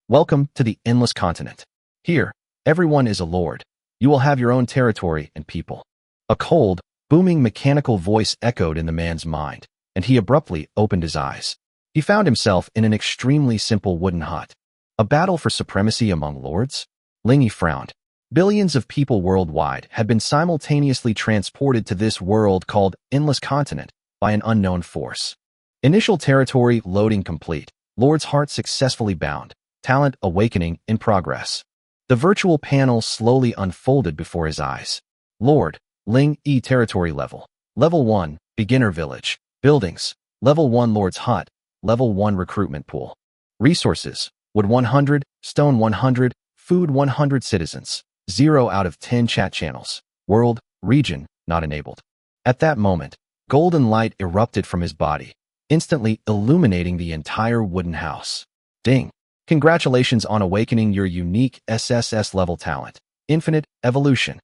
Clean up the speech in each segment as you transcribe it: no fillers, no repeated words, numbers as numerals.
Welcome to the Endless Continent. Here, everyone is a lord. You will have your own territory and people. A cold, booming mechanical voice echoed in the man's mind, and he abruptly opened his eyes. He found himself in an extremely simple wooden hut. A battle for supremacy among lords? Lingy frowned. Billions of people worldwide had been simultaneously transported to this world called Endless Continent by an unknown force. Initial territory loading complete. Lord's heart successfully bound. Talent awakening in progress. The virtual panel slowly unfolded before his eyes. Lord, Ling E territory level. Level 1, beginner village. Buildings. Level 1 Lord's hut. Level 1 recruitment pool. Resources. Wood 100, stone 100, food 100 citizens. 0 out of 10 chat channels. World, region, not enabled. At that moment, golden light erupted from his body, instantly illuminating the entire wooden house. Ding! Congratulations on awakening your unique SSS-level talent, Infinite Evolution.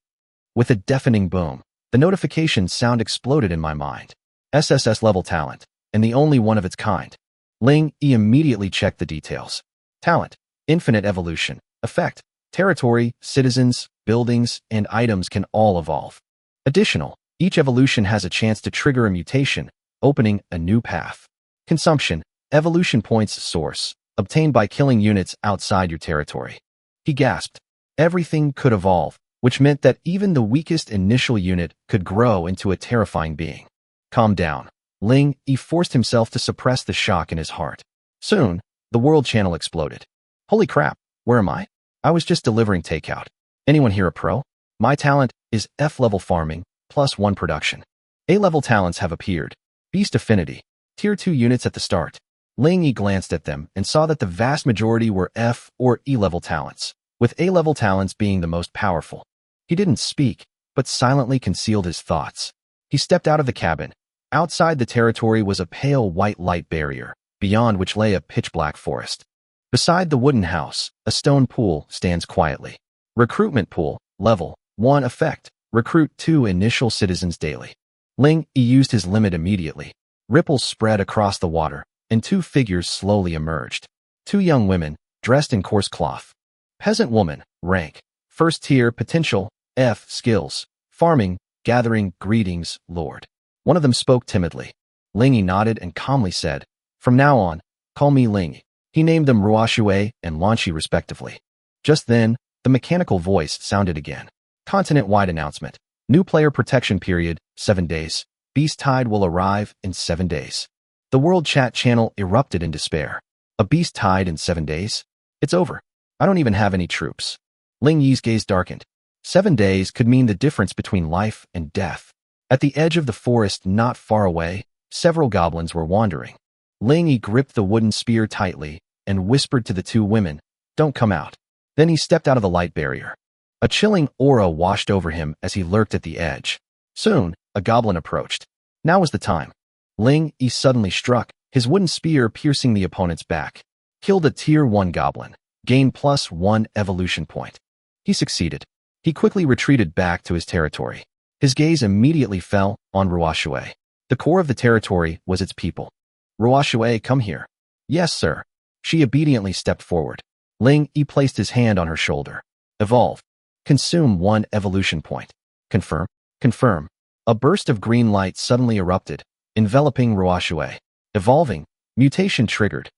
With a deafening boom, the notification sound exploded in my mind. SSS-level talent, and the only one of its kind. Ling E immediately checked the details. Talent, Infinite Evolution, effect, territory, citizens, buildings, and items can all evolve. Additional, each evolution has a chance to trigger a mutation, opening a new path. Consumption, evolution points source, obtained by killing units outside your territory. He gasped. Everything could evolve, which meant that even the weakest initial unit could grow into a terrifying being. Calm down. Ling E forced himself to suppress the shock in his heart. Soon, the world channel exploded. Holy crap, where am I? I was just delivering takeout. Anyone here a pro? My talent is F-level farming, +1 production. A-level talents have appeared. Beast Affinity. Tier 2 units at the start. Ling Yi glanced at them and saw that the vast majority were F or E-level talents, with A-level talents being the most powerful. He didn't speak, but silently concealed his thoughts. He stepped out of the cabin. Outside the territory was a pale white light barrier, beyond which lay a pitch-black forest. Beside the wooden house, a stone pool stands quietly. Recruitment pool, level 1 effect, recruit 2 initial citizens daily. Ling Yi used his limit immediately. Ripples spread across the water, and 2 figures slowly emerged. 2 young women, dressed in coarse cloth. Peasant woman, rank, first tier, potential, F, skills, farming, gathering, greetings, lord. One of them spoke timidly. Ling Yi nodded and calmly said, "From now on, call me Ling Yi." He named them Ruoshui and Lanchi respectively. Just then, the mechanical voice sounded again. Continent-wide announcement. New player protection period, 7 days. Beast Tide will arrive in 7 days. The world chat channel erupted in despair. A beast tide in 7 days? It's over. I don't even have any troops. Ling Yi's gaze darkened. 7 days could mean the difference between life and death. At the edge of the forest not far away, several goblins were wandering. Ling Yi gripped the wooden spear tightly and whispered to the 2 women, "Don't come out." Then he stepped out of the light barrier. A chilling aura washed over him as he lurked at the edge. Soon, a goblin approached. Now was the time. Ling Yi suddenly struck, his wooden spear piercing the opponent's back. Killed a tier 1 goblin. Gained +1 evolution point. He succeeded. He quickly retreated back to his territory. His gaze immediately fell on Ruoshui. The core of the territory was its people. "Ruoshui, come here." "Yes, sir." She obediently stepped forward. Ling Yi placed his hand on her shoulder. "Evolve. Consume 1 evolution point." "Confirm." "Confirm." A burst of green light suddenly erupted, enveloping Ruoshui. "Evolving. Mutation triggered."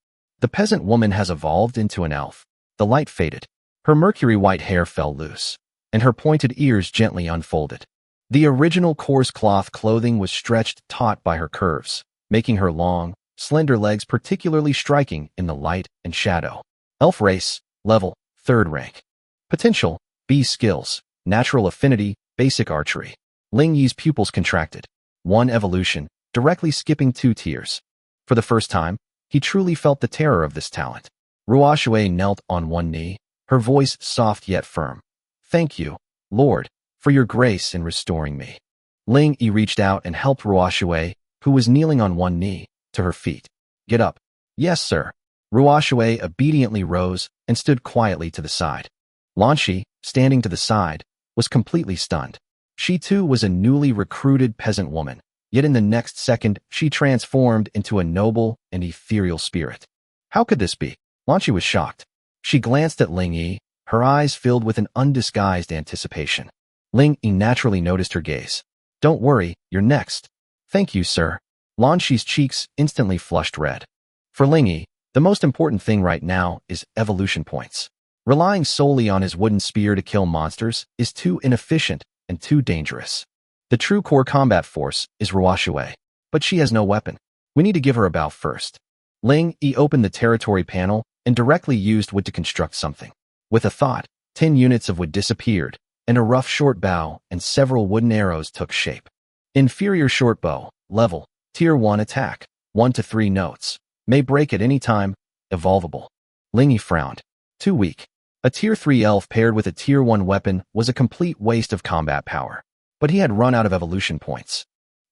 The peasant woman has evolved into an elf. The light faded. Her mercury white hair fell loose, and her pointed ears gently unfolded. The original coarse cloth clothing was stretched taut by her curves, making her long, slender legs particularly striking in the light and shadow. Elf race, level, 3rd rank. Potential, B skills, natural affinity, basic archery. Ling Yi's pupils contracted. 1 evolution, directly skipping 2 tiers. For the first time, he truly felt the terror of this talent. Ruoshui knelt on 1 knee, her voice soft yet firm. "Thank you, Lord, for your grace in restoring me." Ling Yi reached out and helped Ruoshui, who was kneeling on 1 knee, to her feet. "Get up." "Yes, sir." Ruoshui obediently rose and stood quietly to the side. Lanchi, standing to the side, was completely stunned. She too was a newly recruited peasant woman, yet in the next second she transformed into a noble and ethereal spirit. How could this be? Lanchi was shocked. She glanced at Ling Yi, her eyes filled with an undisguised anticipation. Ling Yi naturally noticed her gaze. Don't worry, you're next. Thank you, sir. Lan Shi's cheeks instantly flushed red. For Ling Yi, the most important thing right now is evolution points. Relying solely on his wooden spear to kill monsters is too inefficient and too dangerous. The true core combat force is Ruoshui, but she has no weapon. We need to give her a bow first. Ling Yi opened the territory panel and directly used wood to construct something. With a thought, 10 units of wood disappeared, and a rough short bow and several wooden arrows took shape. Inferior short bow, level, tier 1 attack, 1 to 3 notes, may break at any time, evolvable. Ling Yi frowned. Too weak. A tier 3 elf paired with a tier 1 weapon was a complete waste of combat power, but he had run out of evolution points.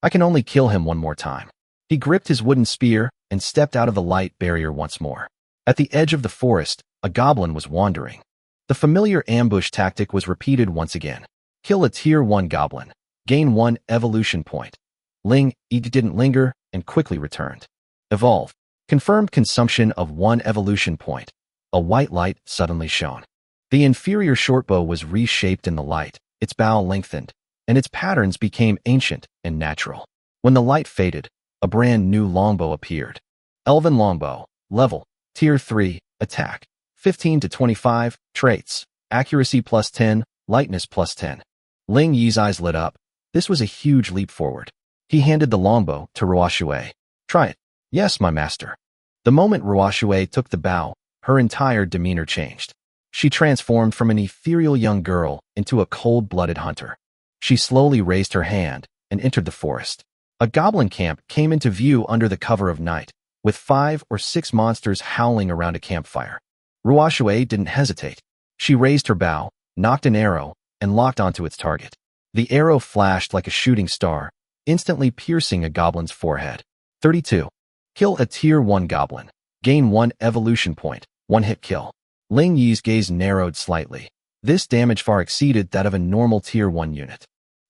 I can only kill him one more time. He gripped his wooden spear and stepped out of the light barrier once more. At the edge of the forest, a goblin was wandering. The familiar ambush tactic was repeated once again. Kill a tier 1 goblin. Gain 1 evolution point. Ling Yi didn't linger and quickly returned. Evolve. Confirmed consumption of 1 evolution point. A white light suddenly shone. The inferior shortbow was reshaped in the light, its bow lengthened, and its patterns became ancient and natural. When the light faded, a brand new longbow appeared. Elven longbow, level, tier 3, attack, 15 to 25, traits, accuracy plus 10, lightness plus 10. Ling Yi's eyes lit up. This was a huge leap forward. He handed the longbow to Ruoshui. Try it. Yes, my master. The moment Ruoshui took the bow, her entire demeanor changed. She transformed from an ethereal young girl into a cold-blooded hunter. She slowly raised her hand and entered the forest. A goblin camp came into view under the cover of night, with 5 or 6 monsters howling around a campfire. Ruoshui didn't hesitate. She raised her bow, knocked an arrow, and locked onto its target. The arrow flashed like a shooting star, instantly piercing a goblin's forehead. 32. Kill a tier 1 goblin. Gain 1 evolution point. 1 hit kill. Ling Yi's gaze narrowed slightly. This damage far exceeded that of a normal tier 1 unit.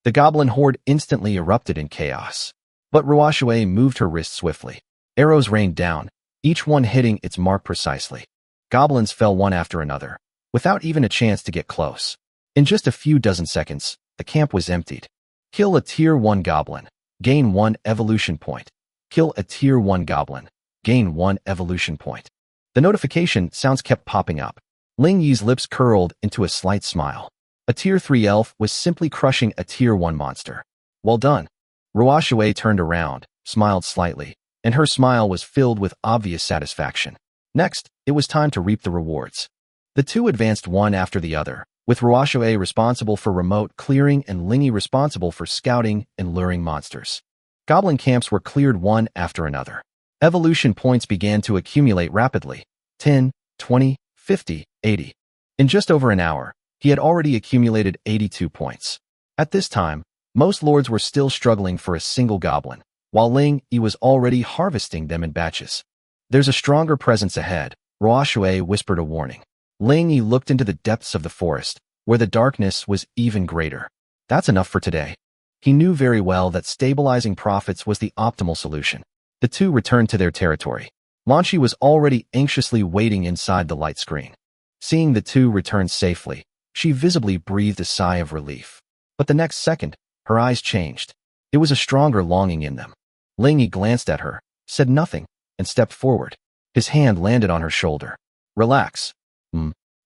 The goblin horde instantly erupted in chaos. But Ruoshui moved her wrist swiftly. Arrows rained down, each one hitting its mark precisely. Goblins fell one after another, without even a chance to get close. In just a few dozen seconds, the camp was emptied. Kill a tier 1 goblin. Gain 1 evolution point. Kill a tier 1 goblin. Gain 1 evolution point. The notification sounds kept popping up. Ling Yi's lips curled into a slight smile. A tier 3 elf was simply crushing a tier 1 monster. Well done. Ruoshui turned around, smiled slightly, and her smile was filled with obvious satisfaction. Next, it was time to reap the rewards. The two advanced one after the other, with Ruoshui responsible for remote clearing and Ling Yi responsible for scouting and luring monsters. Goblin camps were cleared one after another. Evolution points began to accumulate rapidly. 10, 20, 50, 80. In just over an hour, he had already accumulated 82 points. At this time, most lords were still struggling for a single goblin, while Ling Yi was already harvesting them in batches. There's a stronger presence ahead, Ruoshui whispered a warning. Ling Yi looked into the depths of the forest, where the darkness was even greater. That's enough for today. He knew very well that stabilizing profits was the optimal solution. The two returned to their territory. Lan Shi was already anxiously waiting inside the light screen. Seeing the two return safely, she visibly breathed a sigh of relief. But the next second, her eyes changed. It was a stronger longing in them. Ling Yi glanced at her, said nothing, and stepped forward. His hand landed on her shoulder. Relax.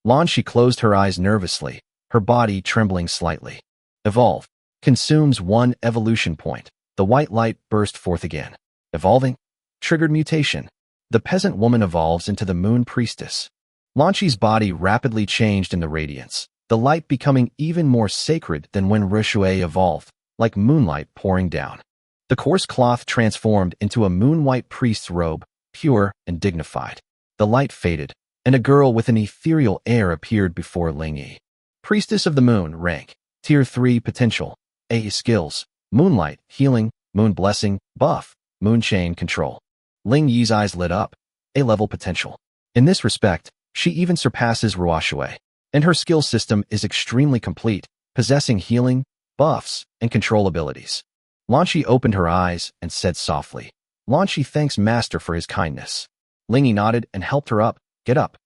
Lan Shi closed her eyes nervously, her body trembling slightly. Evolve. Consumes 1 evolution point. The white light burst forth again. Evolving. Triggered mutation. The peasant woman evolves into the moon priestess. Lan Shi's body rapidly changed in the radiance, the light becoming even more sacred than when Ruoshui evolved, like moonlight pouring down. The coarse cloth transformed into a moon-white priest's robe, pure and dignified. The light faded, and a girl with an ethereal air appeared before Ling Yi. Priestess of the Moon, rank, Tier 3 potential, A skills, Moonlight, healing, Moon blessing, buff, Moon chain control. Ling Yi's eyes lit up, A-level potential. In this respect, she even surpasses Ruoshui, and her skill system is extremely complete, possessing healing, buffs, and control abilities. Lan Shi opened her eyes and said softly, Lan Shi thanks Master for his kindness. Ling Yi nodded and helped her up. Get up.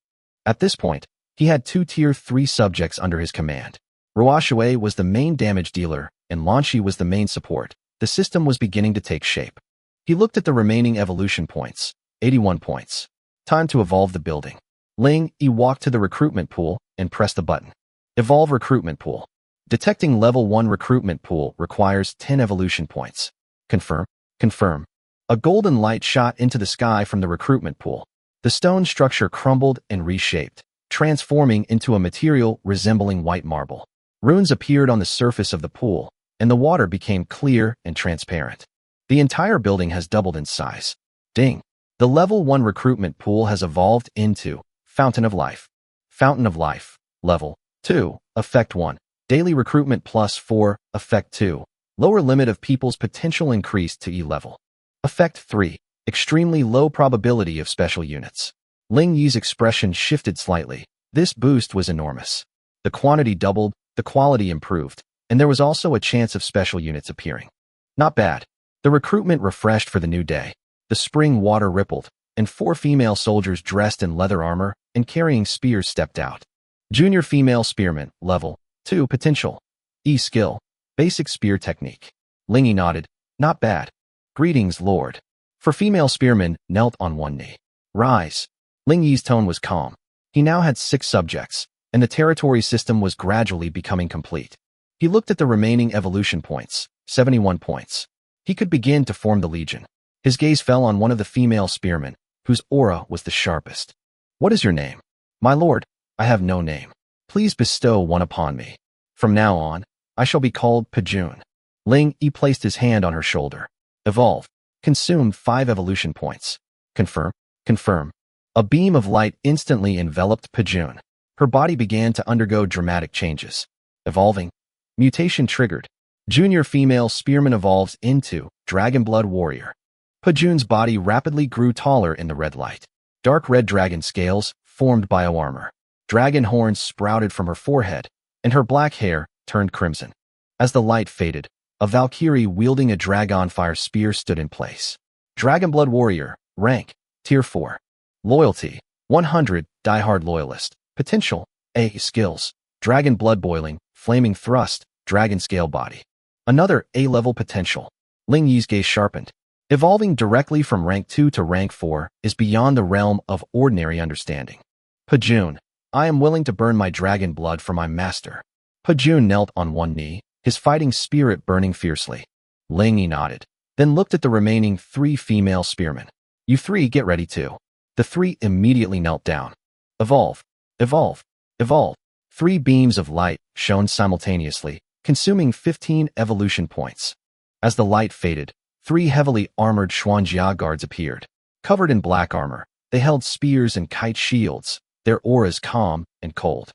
At this point, he had two Tier 3 subjects under his command. Ruoshui was the main damage dealer, and Lanshi was the main support. The system was beginning to take shape. He looked at the remaining evolution points, 81 points. Time to evolve the building. Ling Yi walked to the recruitment pool and pressed the button. Evolve recruitment pool. Detecting level 1 recruitment pool requires 10 evolution points. Confirm. Confirm. A golden light shot into the sky from the recruitment pool. The stone structure crumbled and reshaped, transforming into a material resembling white marble. Runes appeared on the surface of the pool, and the water became clear and transparent. The entire building has doubled in size. Ding! The level 1 recruitment pool has evolved into Fountain of Life. Fountain of Life. Level 2. Effect 1. Daily recruitment +4. Effect 2. Lower limit of people's potential increased to E level. Effect 3. Extremely low probability of special units. Ling Yi's expression shifted slightly. This boost was enormous. The quantity doubled, the quality improved, and there was also a chance of special units appearing. Not bad. The recruitment refreshed for the new day. The spring water rippled, and 4 female soldiers dressed in leather armor and carrying spears stepped out. Junior female spearman, level 2 potential. E skill. Basic spear technique. Ling Yi nodded. Not bad. Greetings, Lord. For female spearmen, knelt on one knee. Rise. Ling Yi's tone was calm. He now had 6 subjects, and the territory system was gradually becoming complete. He looked at the remaining evolution points, 71 points. He could begin to form the legion. His gaze fell on one of the female spearmen, whose aura was the sharpest. What is your name? My lord, I have no name. Please bestow one upon me. From now on, I shall be called Pajun. Ling Yi placed his hand on her shoulder. Evolve. Consume 5 evolution points. Confirm. Confirm. A beam of light instantly enveloped Pajun. Her body began to undergo dramatic changes. Evolving. Mutation triggered. Junior female spearman evolves into Dragon Blood Warrior. Pajun's body rapidly grew taller in the red light. Dark red dragon scales formed bioarmor. Dragon horns sprouted from her forehead, and her black hair turned crimson. As the light faded, a Valkyrie wielding a dragonfire spear stood in place. Dragon Blood Warrior, rank, Tier 4. Loyalty, 100, diehard loyalist. Potential, A skills, Dragon Blood Boiling, Flaming Thrust, Dragon Scale Body. Another A-level potential. Ling Yi's gaze sharpened. Evolving directly from rank 2 to rank 4 is beyond the realm of ordinary understanding. Pajun, I am willing to burn my dragon blood for my master. Pajun knelt on one knee, his fighting spirit burning fiercely. Ling Yi nodded, then looked at the remaining 3 female spearmen. You 3 get ready too. The 3 immediately knelt down. Evolve, evolve, evolve. 3 beams of light shone simultaneously, consuming 15 evolution points. As the light faded, 3 heavily armored Xuanjia guards appeared. Covered in black armor, they held spears and kite shields, their auras calm and cold.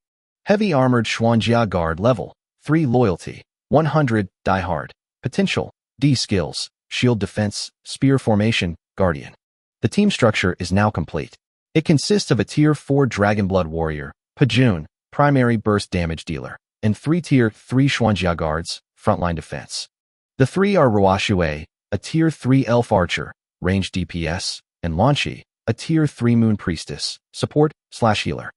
Heavy armored Xuanjia guard level, 3 loyalty, 100, diehard. Potential, D skills, shield defense, spear formation, guardian. The team structure is now complete. It consists of a Tier 4 Dragon Blood Warrior, Pajun, primary burst damage dealer, and 3 Tier 3 Xuanjia guards, frontline defense. The 3 are Ruoshui, a Tier 3 Elf Archer, range DPS, and Lanshi, a Tier 3 Moon Priestess, support/healer.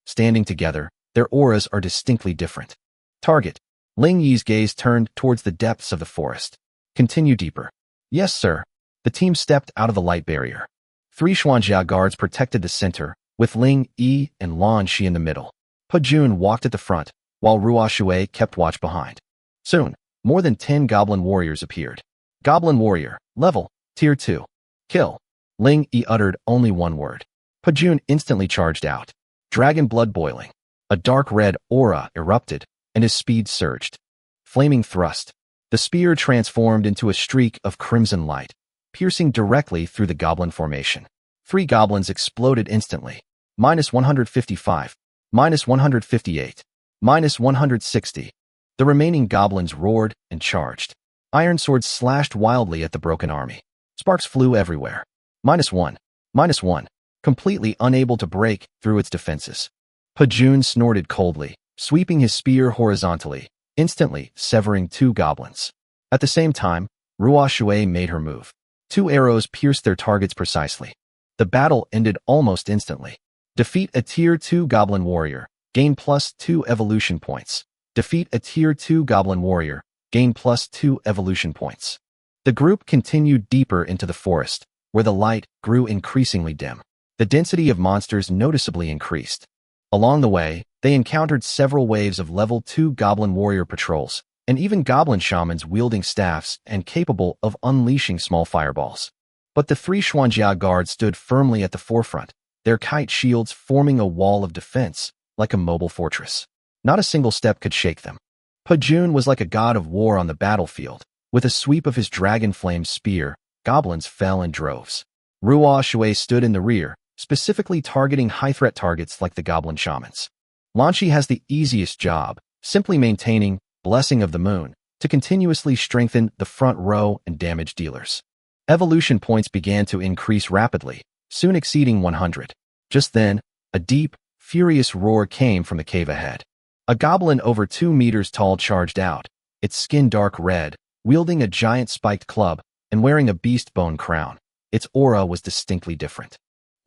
Standing together, their auras are distinctly different. Target. Ling Yi's gaze turned towards the depths of the forest. Continue deeper. Yes, sir. The team stepped out of the light barrier. 3 Xuanjia guards protected the center, with Ling Yi and Lan Shi in the middle. Pajun walked at the front, while Ruoshui kept watch behind. Soon, more than 10 goblin warriors appeared. Goblin warrior, level, Tier 2. Kill. Ling Yi uttered only one word. Pajun instantly charged out. Dragon blood boiling. A dark red aura erupted, and his speed surged. Flaming thrust. The spear transformed into a streak of crimson light, piercing directly through the goblin formation. 3 goblins exploded instantly. -155, -158, -160. The remaining goblins roared and charged. Iron swords slashed wildly at the broken army. Sparks flew everywhere. -1, -1, completely unable to break through its defenses. Pajun snorted coldly, sweeping his spear horizontally, instantly severing 2 goblins. At the same time, Ruoshui made her move. 2 arrows pierced their targets precisely. The battle ended almost instantly. Defeat a Tier 2 Goblin Warrior. Gain +2 evolution points. Defeat a Tier 2 Goblin Warrior. Gain +2 evolution points. The group continued deeper into the forest, where the light grew increasingly dim. The density of monsters noticeably increased. Along the way, they encountered several waves of level 2 Goblin Warrior patrols, and even Goblin Shamans wielding staffs and capable of unleashing small fireballs. But the 3 Xuanjia guards stood firmly at the forefront, their kite shields forming a wall of defense, like a mobile fortress. Not a single step could shake them. Pajun was like a god of war on the battlefield. With a sweep of his dragon flame spear, goblins fell in droves. Ruo Shui stood in the rear, specifically targeting high-threat targets like the Goblin Shamans. Lanchi has the easiest job, simply maintaining Blessing of the Moon to continuously strengthen the front row and damage dealers. Evolution points began to increase rapidly, soon exceeding 100. Just then, a deep, furious roar came from the cave ahead. A goblin over 2 meters tall charged out, its skin dark red, wielding a giant spiked club and wearing a beast bone crown. Its aura was distinctly different.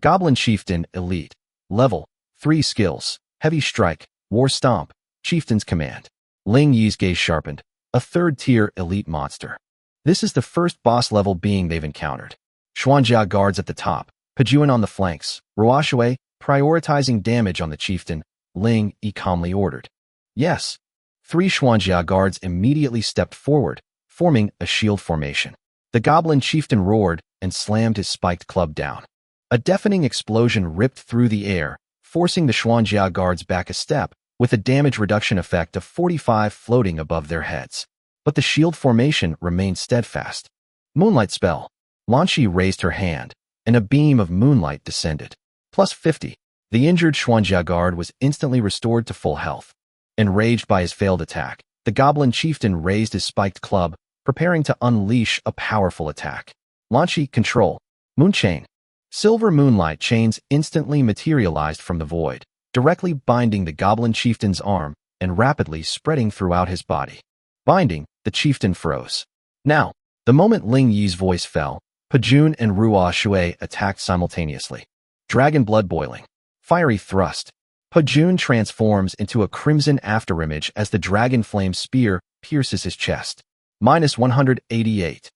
Goblin Chieftain Elite. Level 3 skills. Heavy Strike, War Stomp, Chieftain's Command. Ling Yi's gaze sharpened. A 3rd-tier elite monster. This is the first boss-level being they've encountered. Xuanjia guards at the top, Pajun on the flanks, Ruoshui prioritizing damage on the chieftain. Ling Yi calmly ordered. Yes. 3 Xuanjia guards immediately stepped forward, forming a shield formation. The goblin chieftain roared and slammed his spiked club down. A deafening explosion ripped through the air, forcing the Xuanjia guards back a step, with a damage reduction effect of 45 floating above their heads. But the shield formation remained steadfast. Moonlight spell. Lanchi raised her hand, and a beam of moonlight descended. +50. The injured Xuanjia guard was instantly restored to full health. Enraged by his failed attack, the goblin chieftain raised his spiked club, preparing to unleash a powerful attack. Lanchi, control. Moonchain. Silver moonlight chains instantly materialized from the void, directly binding the goblin chieftain's arm and rapidly spreading throughout his body. Binding, the chieftain froze. Now, the moment Ling Yi's voice fell, Pajun and Ruo Shui attacked simultaneously. Dragon blood boiling. Fiery thrust. Pajun transforms into a crimson afterimage as the dragon flame spear pierces his chest. -188.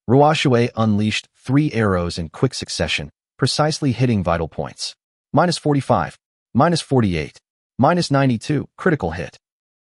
Ruo Shui unleashed 3 arrows in quick succession, precisely hitting vital points. -45. -48. -92. Critical hit.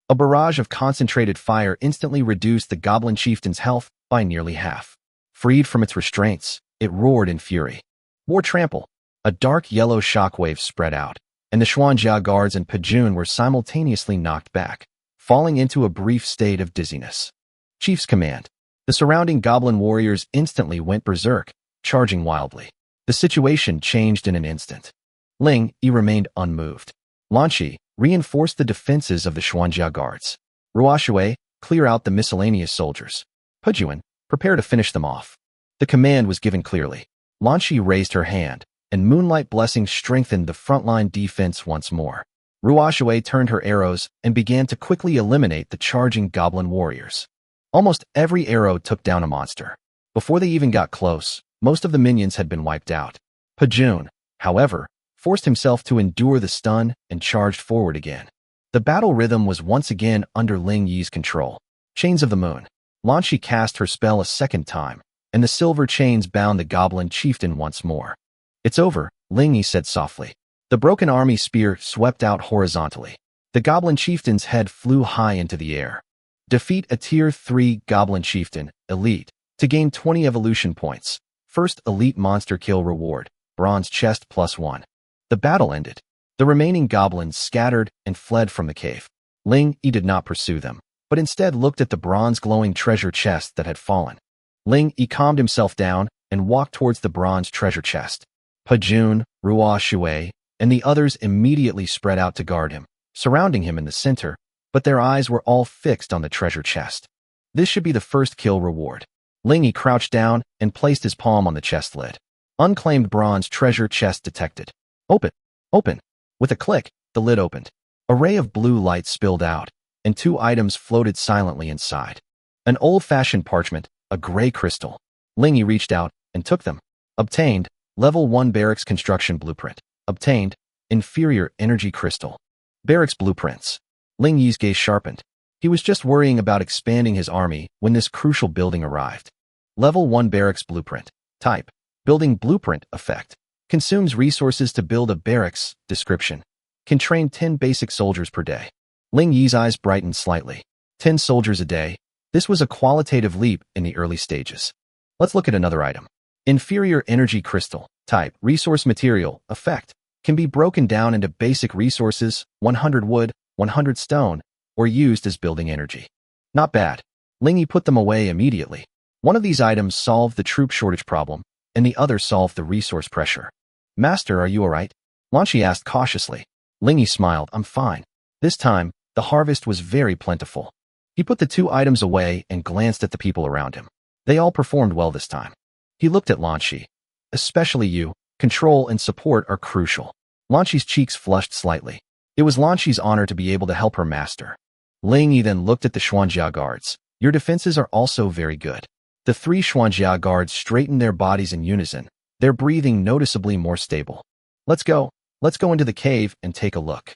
A barrage of concentrated fire instantly reduced the goblin chieftain's health by nearly half. Freed from its restraints, it roared in fury. War trample. A dark yellow shockwave spread out, and the Xuanjia guards and Pajun were simultaneously knocked back, falling into a brief state of dizziness. Chief's command. The surrounding goblin warriors instantly went berserk, charging wildly. The situation changed in an instant. Ling Yi remained unmoved. Lanchi reinforced the defenses of the Xuanjia guards. Ruo Shui, clear out the miscellaneous soldiers. Pajun, prepare to finish them off. The command was given clearly. Lanchi raised her hand, and moonlight blessing strengthened the frontline defense once more. Ruo Shui turned her arrows and began to quickly eliminate the charging goblin warriors. Almost every arrow took down a monster. Before they even got close, most of the minions had been wiped out. Pajun, however, forced himself to endure the stun and charged forward again. The battle rhythm was once again under Ling Yi's control. Chains of the Moon. Lanchi cast her spell a second time, and the silver chains bound the goblin chieftain once more. It's over, Ling Yi said softly. The broken army spear swept out horizontally. The goblin chieftain's head flew high into the air. Defeat a Tier 3 Goblin Chieftain, Elite, to gain 20 evolution points. First Elite Monster Kill Reward, Bronze Chest +1. The battle ended. The remaining goblins scattered and fled from the cave. Ling Yi did not pursue them, but instead looked at the bronze glowing treasure chest that had fallen. Ling Yi calmed himself down and walked towards the bronze treasure chest. Pajun, Ruo Shui, and the others immediately spread out to guard him, surrounding him in the center, but their eyes were all fixed on the treasure chest. This should be the first kill reward. Ling Yi crouched down and placed his palm on the chest lid. Unclaimed bronze treasure chest detected. Open. Open. With a click, the lid opened. A ray of blue light spilled out, and 2 items floated silently inside. An old-fashioned parchment, a gray crystal. Ling Yi reached out and took them. Obtained. Level 1 Barracks Construction Blueprint. Obtained. inferior energy crystal. Barracks blueprints. Ling Yi's gaze sharpened. He was just worrying about expanding his army when this crucial building arrived. Level 1 barracks blueprint. Type: building blueprint. Effect: consumes resources to build a barracks. Description: can train 10 basic soldiers per day. Ling Yi's eyes brightened slightly. 10 soldiers a day. This was a qualitative leap in the early stages. Let's look at another item. Inferior energy crystal. Type: resource material. Effect: can be broken down into basic resources, 100 wood, 100 stone, or used as building energy. Not bad. Ling Yi put them away immediately. One of these items solved the troop shortage problem, and the other solved the resource pressure. Master, are you alright? Lan Shi asked cautiously. Ling Yi smiled. I'm fine. This time, the harvest was very plentiful. He put the 2 items away and glanced at the people around him. They all performed well this time. He looked at Lan Shi. Especially you. Control and support are crucial. Lan Shi's cheeks flushed slightly. It was Lan Shi's honor to be able to help her master. Ling Yi then looked at the Xuanjia guards. Your defenses are also very good. The 3 Xuanjia guards straightened their bodies in unison, their breathing noticeably more stable. Let's go into the cave and take a look.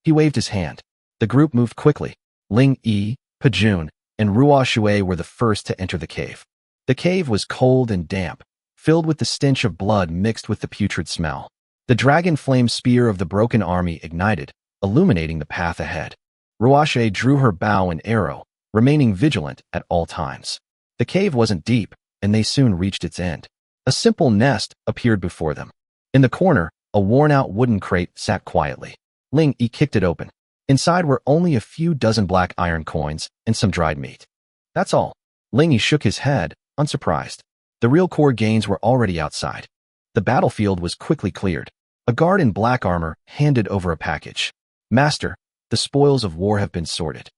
He waved his hand. The group moved quickly. Ling Yi, Pajun, and Ruo Shui were the first to enter the cave. The cave was cold and damp, filled with the stench of blood mixed with the putrid smell. The dragon flame spear of the broken army ignited, illuminating the path ahead. Ruo Shui drew her bow and arrow, remaining vigilant at all times. The cave wasn't deep, and they soon reached its end. A simple nest appeared before them. In the corner, a worn-out wooden crate sat quietly. Ling Yi kicked it open. Inside were only a few dozen black iron coins and some dried meat. That's all. Ling Yi shook his head, unsurprised. The real core gains were already outside. The battlefield was quickly cleared. A guard in black armor handed over a package. Master, the spoils of war have been sorted.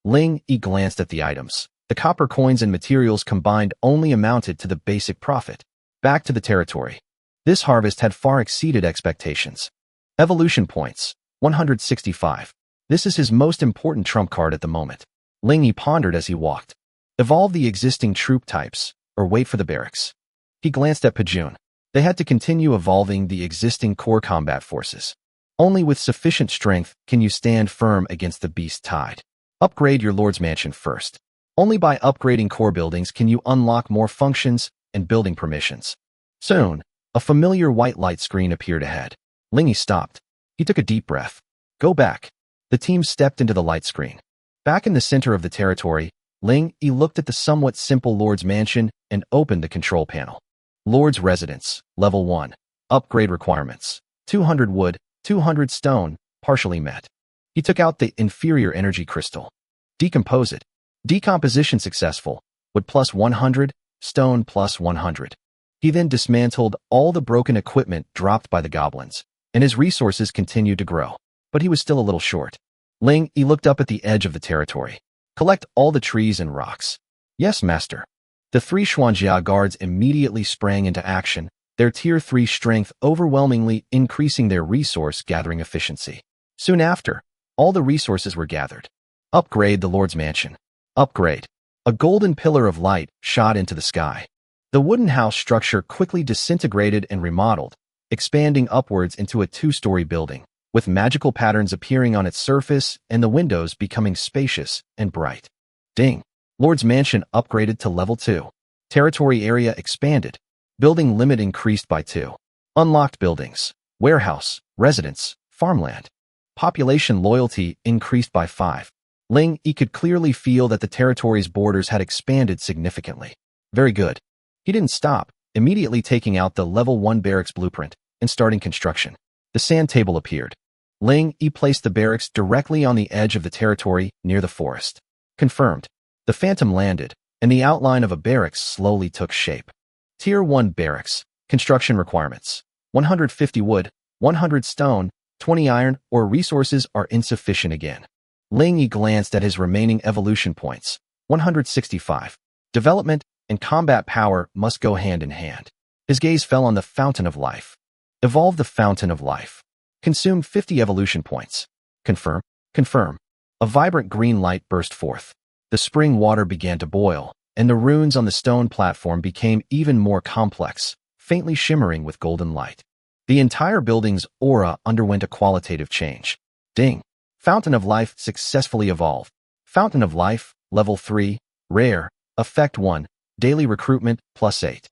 Ling Yi glanced at the items. The copper coins and materials combined only amounted to the basic profit. Back to the territory. This harvest had far exceeded expectations. Evolution points, 165. This is his most important trump card at the moment. Ling Yi pondered as he walked. Evolve the existing troop types, or wait for the barracks. He glanced at Pajun. They had to continue evolving the existing core combat forces. Only with sufficient strength can you stand firm against the beast tide. Upgrade your lord's mansion first. Only by upgrading core buildings can you unlock more functions and building permissions. Soon, a familiar white light screen appeared ahead. Ling Yi stopped. He took a deep breath. Go back. The team stepped into the light screen. Back in the center of the territory, Ling Yi looked at the somewhat simple Lord's Mansion and opened the control panel. Lord's Residence, Level 1. Upgrade requirements. 200 wood, 200 stone, partially met. He took out the inferior energy crystal. Decompose it. Decomposition successful. Wood plus 100, stone plus 100. He then dismantled all the broken equipment dropped by the goblins, and his resources continued to grow. But he was still a little short. Ling Yi looked up at the edge of the territory. Collect all the trees and rocks. Yes, master. The 3 Xuanjia guards immediately sprang into action, their Tier 3 strength overwhelmingly increasing their resource gathering efficiency. Soon after, all the resources were gathered. Upgrade the Lord's Mansion. Upgrade. A golden pillar of light shot into the sky. The wooden house structure quickly disintegrated and remodeled, expanding upwards into a 2-story building, with magical patterns appearing on its surface and the windows becoming spacious and bright. Ding! Lord's Mansion upgraded to Level 2. Territory area expanded. Building limit increased by 2. Unlocked buildings. Warehouse, residence, farmland. Population loyalty increased by 5. Ling Yi could clearly feel that the territory's borders had expanded significantly. Very good. He didn't stop, immediately taking out the Level 1 barracks blueprint and starting construction. The sand table appeared. Ling Yi placed the barracks directly on the edge of the territory near the forest. Confirmed. The phantom landed, and the outline of a barracks slowly took shape. Tier 1 barracks. Construction requirements. 150 wood, 100 stone, 20 iron, or resources are insufficient again. Ling Yi glanced at his remaining evolution points. 165. Development and combat power must go hand in hand. His gaze fell on the Fountain of Life. Evolve the Fountain of Life. Consume 50 evolution points. Confirm. Confirm. A vibrant green light burst forth. The spring water began to boil, and the runes on the stone platform became even more complex, faintly shimmering with golden light. The entire building's aura underwent a qualitative change. Ding! Fountain of Life successfully evolved. Fountain of Life, Level 3, Rare, Effect 1, Daily Recruitment, +8.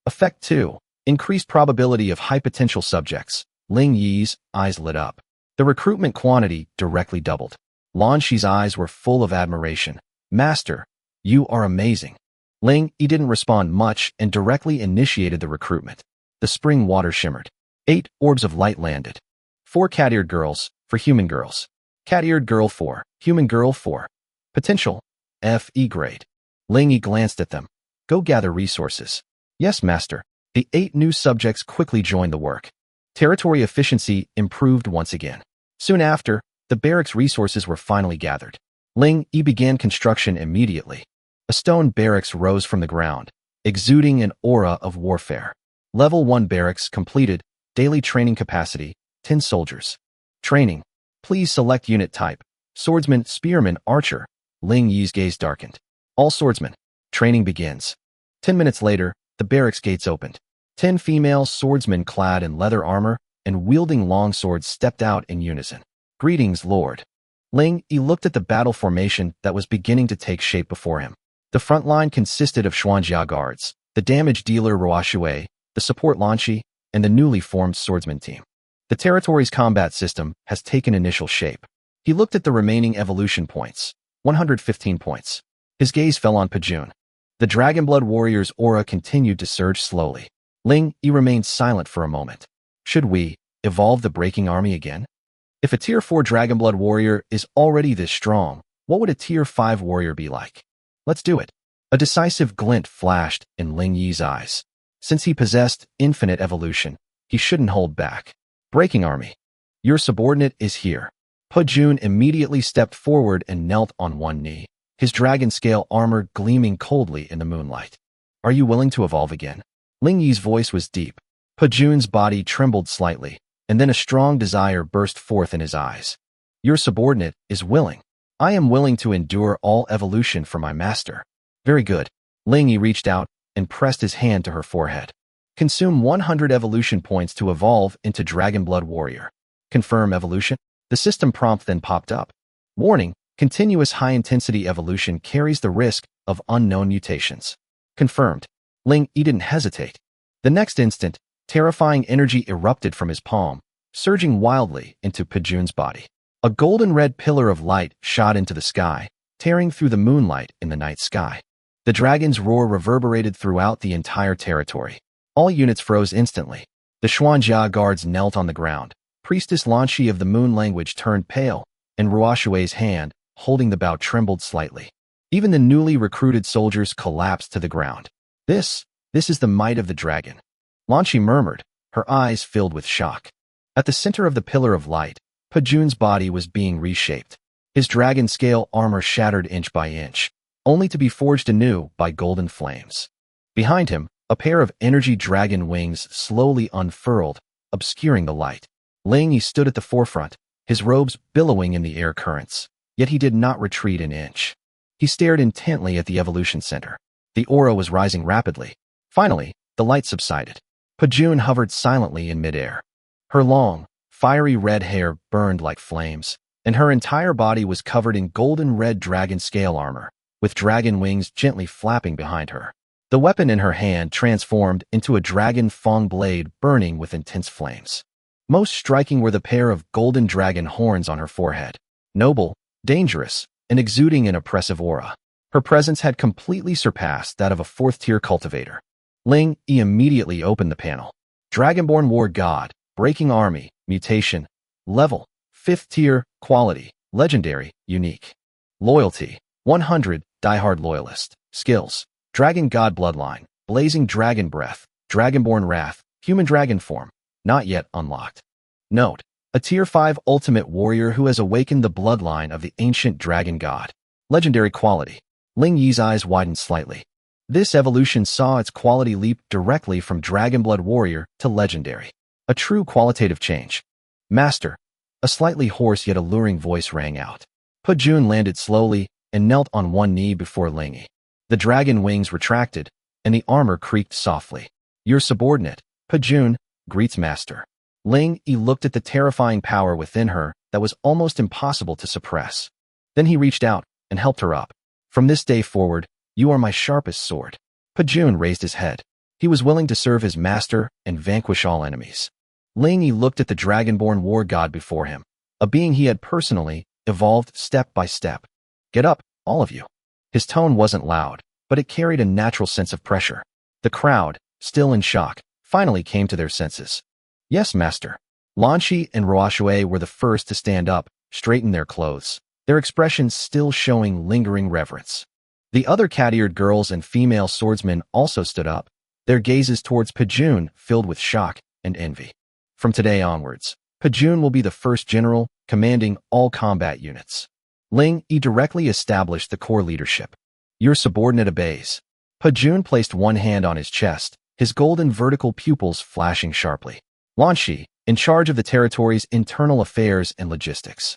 Effect 2, Increased probability of high potential subjects. Ling Yi's eyes lit up. The recruitment quantity directly doubled. Lan Shi's eyes were full of admiration. Master, you are amazing. Ling Yi didn't respond much and directly initiated the recruitment. The spring water shimmered. 8 orbs of light landed. 4 cat-eared girls, for human girls. Cat-eared girl 4, human girl 4. Potential, FE grade. Ling Yi glanced at them. Go gather resources. Yes, master. The 8 new subjects quickly joined the work. Territory efficiency improved once again. Soon after, the barracks resources were finally gathered. Ling Yi began construction immediately. A stone barracks rose from the ground, exuding an aura of warfare. Level 1 barracks completed. Daily training capacity, 10 soldiers. Training. Please select unit type. Swordsman, spearman, archer. Ling Yi's gaze darkened. All swordsmen. Training begins. 10 minutes later, the barracks gates opened. 10 female swordsmen clad in leather armor and wielding long swords stepped out in unison. Greetings, Lord. Ling Yi looked at the battle formation that was beginning to take shape before him. The front line consisted of Xuanjia guards, the damage dealer Ruoshui, the support Lan Shi, and the newly formed swordsman team. The territory's combat system has taken initial shape. He looked at the remaining evolution points, 115 points. His gaze fell on Pajun. The Dragonblood warrior's aura continued to surge slowly. Ling Yi remained silent for a moment. Should we evolve the Breaking Army again? If a Tier 4 Dragonblood warrior is already this strong, what would a Tier 5 warrior be like? Let's do it. A decisive glint flashed in Ling Yi's eyes. Since he possessed infinite evolution, he shouldn't hold back. Breaking Army. Your subordinate is here. Pajun immediately stepped forward and knelt on one knee, his dragon-scale armor gleaming coldly in the moonlight. Are you willing to evolve again? Ling Yi's voice was deep. Pajun's body trembled slightly, and then a strong desire burst forth in his eyes. Your subordinate is willing. I am willing to endure all evolution for my master. Very good. Ling Yi reached out and pressed his hand to her forehead. Consume 100 evolution points to evolve into Dragonblood Warrior. Confirm evolution. The system prompt then popped up. Warning, continuous high-intensity evolution carries the risk of unknown mutations. Confirmed. Ling Yi didn't hesitate. The next instant, terrifying energy erupted from his palm, surging wildly into Pajun's body. A golden red pillar of light shot into the sky, tearing through the moonlight in the night sky. The dragon's roar reverberated throughout the entire territory. All units froze instantly. The Xuanjia guards knelt on the ground. Priestess Lan Shi of the moon language turned pale, and Ruoshui's hand, holding the bow, trembled slightly. Even the newly recruited soldiers collapsed to the ground. This is the might of the dragon. Lan Shi murmured, her eyes filled with shock. At the center of the pillar of light, Pajun's body was being reshaped. His dragon-scale armor shattered inch by inch, only to be forged anew by golden flames. Behind him, a pair of energy dragon wings slowly unfurled, obscuring the light. Ling Yi stood at the forefront, his robes billowing in the air currents, yet he did not retreat an inch. He stared intently at the evolution center. The aura was rising rapidly. Finally, the light subsided. Pajun hovered silently in midair. Her long, fiery red hair burned like flames, and her entire body was covered in golden red dragon scale armor, with dragon wings gently flapping behind her. The weapon in her hand transformed into a dragon fang blade burning with intense flames. Most striking were the pair of golden dragon horns on her forehead. Noble, dangerous, and exuding an oppressive aura. Her presence had completely surpassed that of a 4th-tier cultivator. Ling Yi immediately opened the panel. Dragonborn War God, Breaking Army, Mutation, Level, 5th tier, Quality, Legendary, Unique. Loyalty, 100, Diehard Loyalist. Skills, Dragon God Bloodline, Blazing Dragon Breath, Dragonborn Wrath, Human Dragon Form, not yet unlocked. Note, a Tier 5 Ultimate Warrior who has awakened the bloodline of the ancient Dragon God. Legendary Quality. Ling Yi's eyes widened slightly. This evolution saw its quality leap directly from Dragonblood Warrior to Legendary. A true qualitative change. Master. A slightly hoarse yet alluring voice rang out. Pajun landed slowly and knelt on one knee before Ling Yi. The dragon wings retracted, and the armor creaked softly. Your subordinate, Pajun, greets Master. Ling Yi looked at the terrifying power within her that was almost impossible to suppress. Then he reached out and helped her up. From this day forward, you are my sharpest sword. Pajun raised his head. He was willing to serve his master and vanquish all enemies. Ling Yi looked at the dragonborn war god before him, a being he had personally evolved step by step. Get up, all of you. His tone wasn't loud, but it carried a natural sense of pressure. The crowd, still in shock, finally came to their senses. Yes, master. Lanshi and Ruoxue were the first to stand up, straighten their clothes, their expressions still showing lingering reverence. The other cat-eared girls and female swordsmen also stood up, their gazes towards Pajun filled with shock and envy. From today onwards, Pajun will be the first general, commanding all combat units. Ling Yi directly established the core leadership. Your subordinate obeys. Pajun placed one hand on his chest, his golden vertical pupils flashing sharply. Lanshi, in charge of the territory's internal affairs and logistics.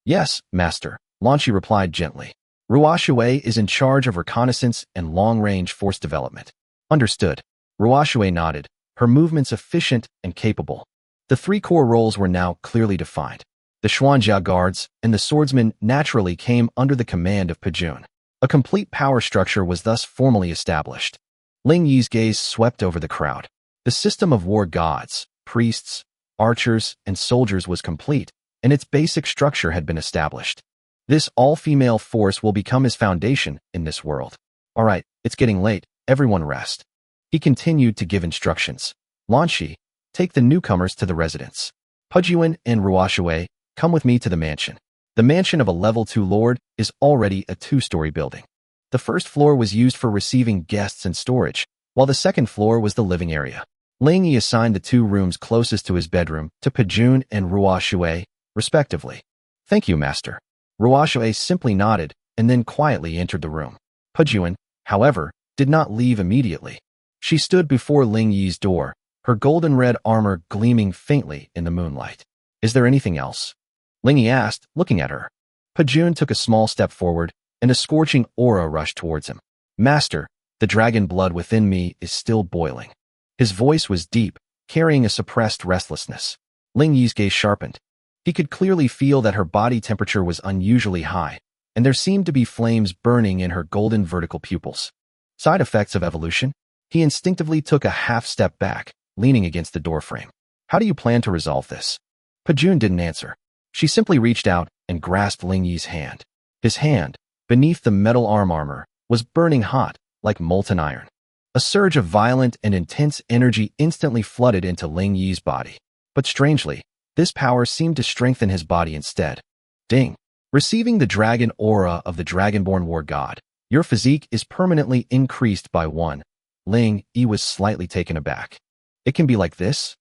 Yes, master, Lanshi replied gently. Ruoxue is in charge of reconnaissance and long-range force development. Understood. Ruoxue nodded, her movements efficient and capable. The three core roles were now clearly defined. The Xuanjia guards and the swordsmen naturally came under the command of Pajun. A complete power structure was thus formally established. Ling Yi's gaze swept over the crowd. The system of war gods, priests, archers, and soldiers was complete, and its basic structure had been established. This all-female force will become his foundation in this world. All right, it's getting late. Everyone rest. He continued to give instructions. Lanshi, take the newcomers to the residence. Pajun and Ruoxue, come with me to the mansion. The mansion of a level 2 lord is already a 2-story building. The first floor was used for receiving guests and storage, while the second floor was the living area. Ling Yi assigned the 2 rooms closest to his bedroom to Pajun and Ruoxue, respectively. Thank you, master. Ruoxue simply nodded and then quietly entered the room. Pajun, however, did not leave immediately. She stood before Ling Yi's door, her golden-red armor gleaming faintly in the moonlight. Is there anything else? Ling Yi asked, looking at her. Pajun took a small step forward, and a scorching aura rushed towards him. Master, the dragon blood within me is still boiling. His voice was deep, carrying a suppressed restlessness. Ling Yi's gaze sharpened. He could clearly feel that her body temperature was unusually high, and there seemed to be flames burning in her golden vertical pupils. Side effects of evolution? He instinctively took a half-step back, leaning against the doorframe. How do you plan to resolve this? Pajun didn't answer. She simply reached out and grasped Ling Yi's hand. His hand, beneath the metal armor, was burning hot, like molten iron. A surge of violent and intense energy instantly flooded into Ling Yi's body. But strangely, this power seemed to strengthen his body instead. Ding! Receiving the dragon aura of the dragonborn war god, your physique is permanently increased by 1. Ling Yi was slightly taken aback. It can be like this?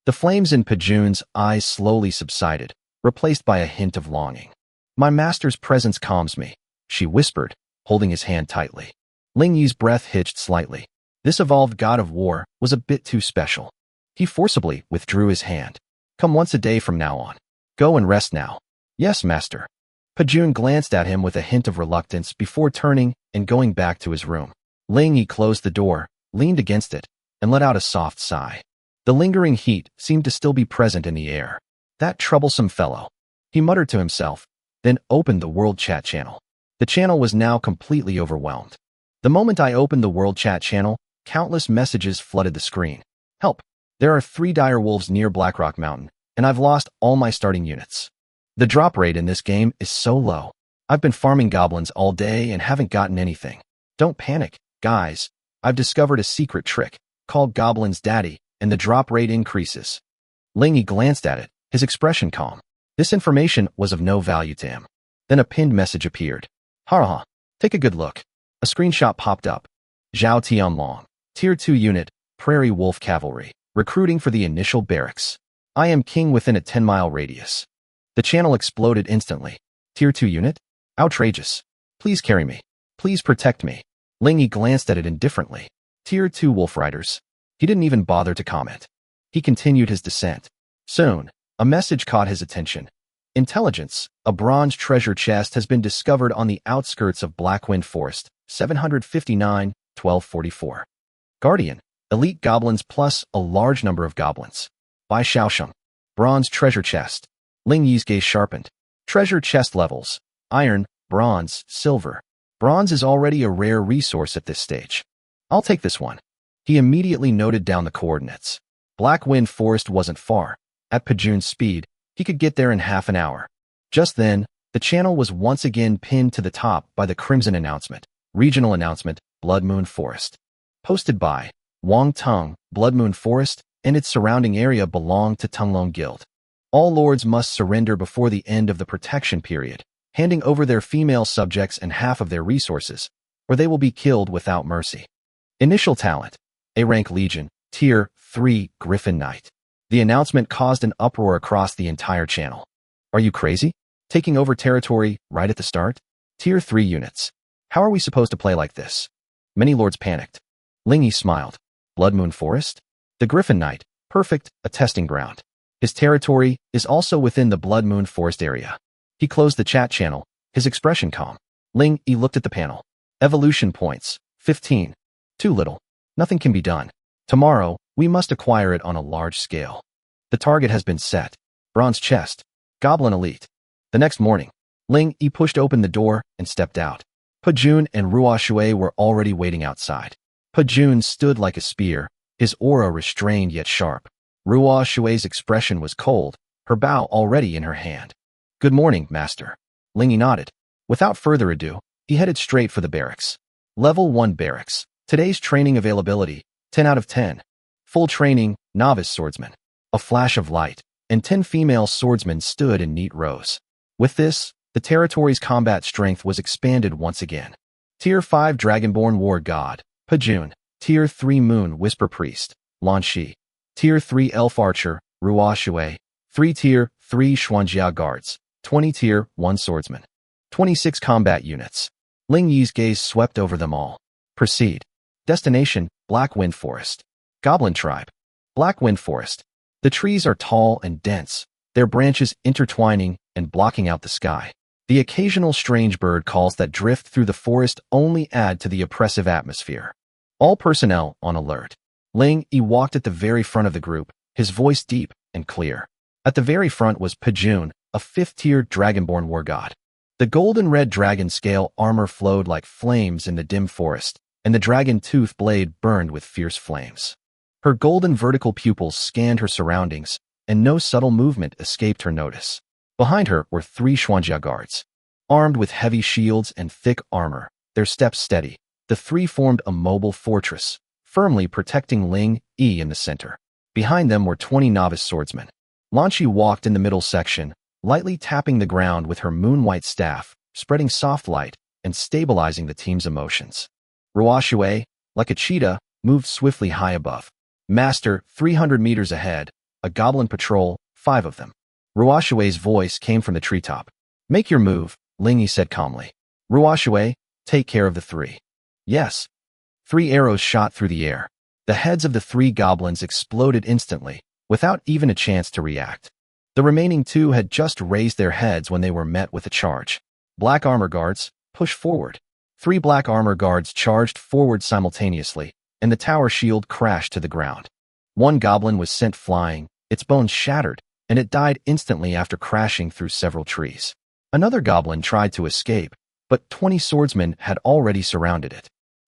The flames in Pajun's eyes slowly subsided, replaced by a hint of longing. My master's presence calms me, she whispered, holding his hand tightly. Ling Yi's breath hitched slightly. This evolved god of war was a bit too special. He forcibly withdrew his hand. Come once a day from now on. Go and rest now. Yes, master. Pajun glanced at him with a hint of reluctance before turning and going back to his room. Ling Yi closed the door, leaned against it, and let out a soft sigh. The lingering heat seemed to still be present in the air. That troublesome fellow. He muttered to himself, then opened the world chat channel. The channel was now completely overwhelmed. The moment I opened the world chat channel, countless messages flooded the screen. Help! There are 3 dire wolves near Blackrock Mountain, and I've lost all my starting units. The drop rate in this game is so low. I've been farming goblins all day and haven't gotten anything. Don't panic, guys. I've discovered a secret trick, called Goblin's Daddy, and the drop rate increases. Ling Yi glanced at it, his expression calm. This information was of no value to him. Then a pinned message appeared. Ha! Take a good look. A screenshot popped up. Zhao Tianlong, Tier 2 Unit, Prairie Wolf Cavalry, recruiting for the initial barracks. I am king within a 10-mile radius. The channel exploded instantly. Tier 2 Unit? Outrageous. Please carry me. Please protect me. Ling Yi glanced at it indifferently. Tier 2 Wolf Riders. He didn't even bother to comment. He continued his descent. Soon, a message caught his attention. Intelligence, a bronze treasure chest has been discovered on the outskirts of Blackwind Forest, 759-1244. Guardian, elite goblins plus a large number of goblins. By Xiaosheng. Bronze treasure chest. Ling Yi's gaze sharpened. Treasure chest levels. Iron, bronze, silver. Bronze is already a rare resource at this stage. I'll take this one. He immediately noted down the coordinates. Black Wind Forest wasn't far. At Pajun's speed, he could get there in half an hour. Just then, the channel was once again pinned to the top by the crimson announcement. Regional announcement, Blood Moon Forest. Posted by Wang Tung. Blood Moon Forest and its surrounding area belong to Tunglong Guild. All lords must surrender before the end of the protection period, handing over their female subjects and half of their resources, or they will be killed without mercy. Initial talent, A-rank Legion, Tier 3 Griffin Knight. The announcement caused an uproar across the entire channel. Are you crazy? Taking over territory right at the start? Tier 3 units. How are we supposed to play like this? Many lords panicked. Ling Yi smiled. Blood Moon Forest? The Griffin Knight, perfect, a testing ground. His territory is also within the Blood Moon Forest area. He closed the chat channel, his expression calm. Ling Yi looked at the panel. Evolution points, 15. Too little. Nothing can be done. Tomorrow, we must acquire it on a large scale. The target has been set. Bronze chest. Goblin Elite. The next morning, Ling Yi pushed open the door and stepped out. Pajun and Ruo Shui were already waiting outside. Pajun stood like a spear, his aura restrained yet sharp. Ruo Shui's expression was cold, her bow already in her hand. Good morning, master. Ling Yi nodded. Without further ado, he headed straight for the barracks. Level 1 barracks. Today's training availability, 10 out of 10. Full training, novice swordsman. A flash of light, and 10 female swordsmen stood in neat rows. With this, the territory's combat strength was expanded once again. Tier 5 Dragonborn War God, Pajun. Tier 3 Moon Whisper Priest, Lan Shi. Tier 3 Elf Archer, Ruo Shui. 3 Tier 3 Xuanjia Guards, 20 Tier 1 Swordsmen. 26 combat units. Ling Yi's gaze swept over them all. Proceed. Destination, Black Wind Forest. Goblin Tribe. Black Wind Forest. The trees are tall and dense, their branches intertwining and blocking out the sky. The occasional strange bird calls that drift through the forest only add to the oppressive atmosphere. All personnel on alert. Ling Yi walked at the very front of the group, his voice deep and clear. At the very front was Pajun, a 5th-tier Dragonborn war god. The golden-red dragon scale armor flowed like flames in the dim forest, and the dragon tooth blade burned with fierce flames. Her golden vertical pupils scanned her surroundings, and no subtle movement escaped her notice. Behind her were 3 Xuanjia guards. Armed with heavy shields and thick armor, their steps steady, the 3 formed a mobile fortress, firmly protecting Ling Yi in the center. Behind them were 20 novice swordsmen. Lan Shi walked in the middle section, lightly tapping the ground with her moon-white staff, spreading soft light and stabilizing the team's emotions. Ruo Shui, like a cheetah, moved swiftly high above. Master, 300 meters ahead, a goblin patrol, 5 of them. Ruo Shui's voice came from the treetop. Make your move, Ling Yi said calmly. Ruo Shui, take care of the 3. Yes. 3 arrows shot through the air. The heads of the 3 goblins exploded instantly, without even a chance to react. The remaining 2 had just raised their heads when they were met with a charge. Black armor guards, push forward. 3 black armor guards charged forward simultaneously, and the tower shield crashed to the ground. 1 goblin was sent flying, its bones shattered, and it died instantly after crashing through several trees. Another goblin tried to escape, but 20 swordsmen had already surrounded it.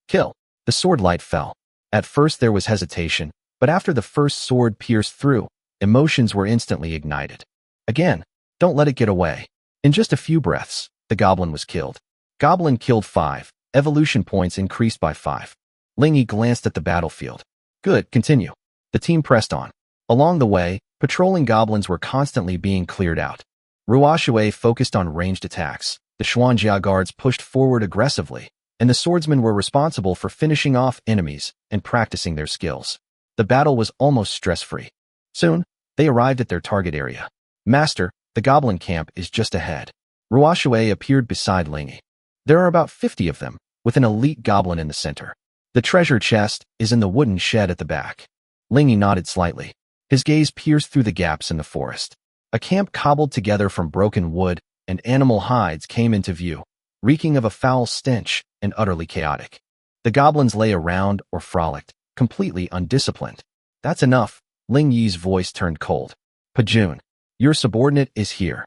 Kill. The sword light fell. At first there was hesitation, but after the first sword pierced through, emotions were instantly ignited. Again, don't let it get away. In just a few breaths, the goblin was killed. Goblin killed 5, evolution points increased by 5. Ling Yi glanced at the battlefield. Good, continue. The team pressed on. Along the way, patrolling goblins were constantly being cleared out. Ruo Shui focused on ranged attacks. The Xuanjia guards pushed forward aggressively, and the swordsmen were responsible for finishing off enemies and practicing their skills. The battle was almost stress-free. Soon, they arrived at their target area. Master, the goblin camp is just ahead. Ruo Shui appeared beside Ling Yi. There are about 50 of them, with an elite goblin in the center. The treasure chest is in the wooden shed at the back. Ling Yi nodded slightly. His gaze pierced through the gaps in the forest. A camp cobbled together from broken wood and animal hides came into view, reeking of a foul stench and utterly chaotic. The goblins lay around or frolicked, completely undisciplined. That's enough. Ling Yi's voice turned cold. Pajun, your subordinate is here.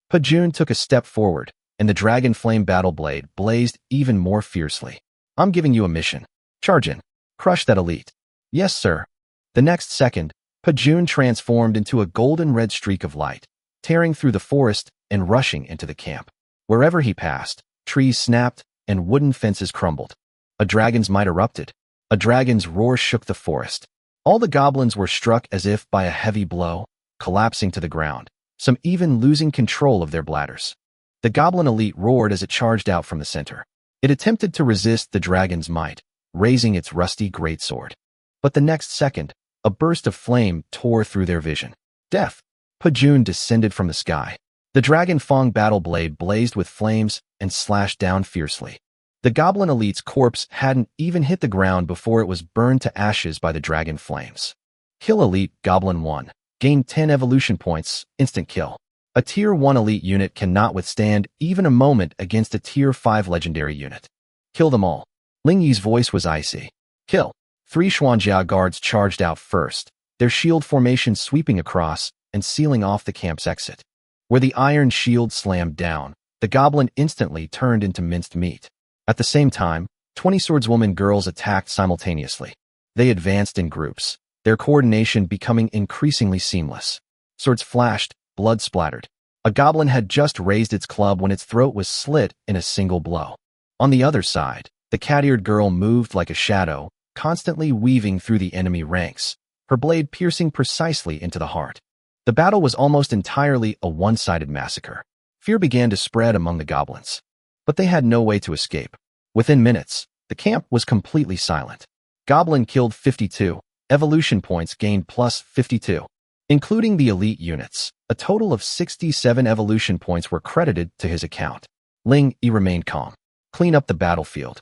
Pajun took a step forward, and the dragon flame battle blade blazed even more fiercely. I'm giving you a mission. Charge in. Crush that elite. Yes, sir. The next second, Pajun transformed into a golden red streak of light, tearing through the forest and rushing into the camp. Wherever he passed, trees snapped and wooden fences crumbled. A dragon's might erupted. A dragon's roar shook the forest. All the goblins were struck as if by a heavy blow, collapsing to the ground, some even losing control of their bladders. The goblin elite roared as it charged out from the center. It attempted to resist the dragon's might, raising its rusty greatsword. But the next second, a burst of flame tore through their vision. Death! Pajun descended from the sky. The dragon fang battle blade blazed with flames and slashed down fiercely. The goblin elite's corpse hadn't even hit the ground before it was burned to ashes by the dragon flames. Kill Elite Goblin 1. Gain 10 evolution points, instant kill. A Tier 1 elite unit cannot withstand even a moment against a Tier 5 legendary unit. Kill them all. Ling Yi's voice was icy. Kill. 3 Xuanjia guards charged out first, their shield formation sweeping across and sealing off the camp's exit. Where the iron shield slammed down, the goblin instantly turned into minced meat. At the same time, 20 swordswoman girls attacked simultaneously. They advanced in groups, their coordination becoming increasingly seamless. Swords flashed, blood splattered. A goblin had just raised its club when its throat was slit in a single blow. On the other side, the cat-eared girl moved like a shadow, constantly weaving through the enemy ranks, her blade piercing precisely into the heart. The battle was almost entirely a one-sided massacre. Fear began to spread among the goblins. But they had no way to escape. Within minutes, the camp was completely silent. Goblin killed 52, evolution points gained plus 52. Including the elite units, a total of 67 evolution points were credited to his account. Ling Yi remained calm. Clean up the battlefield.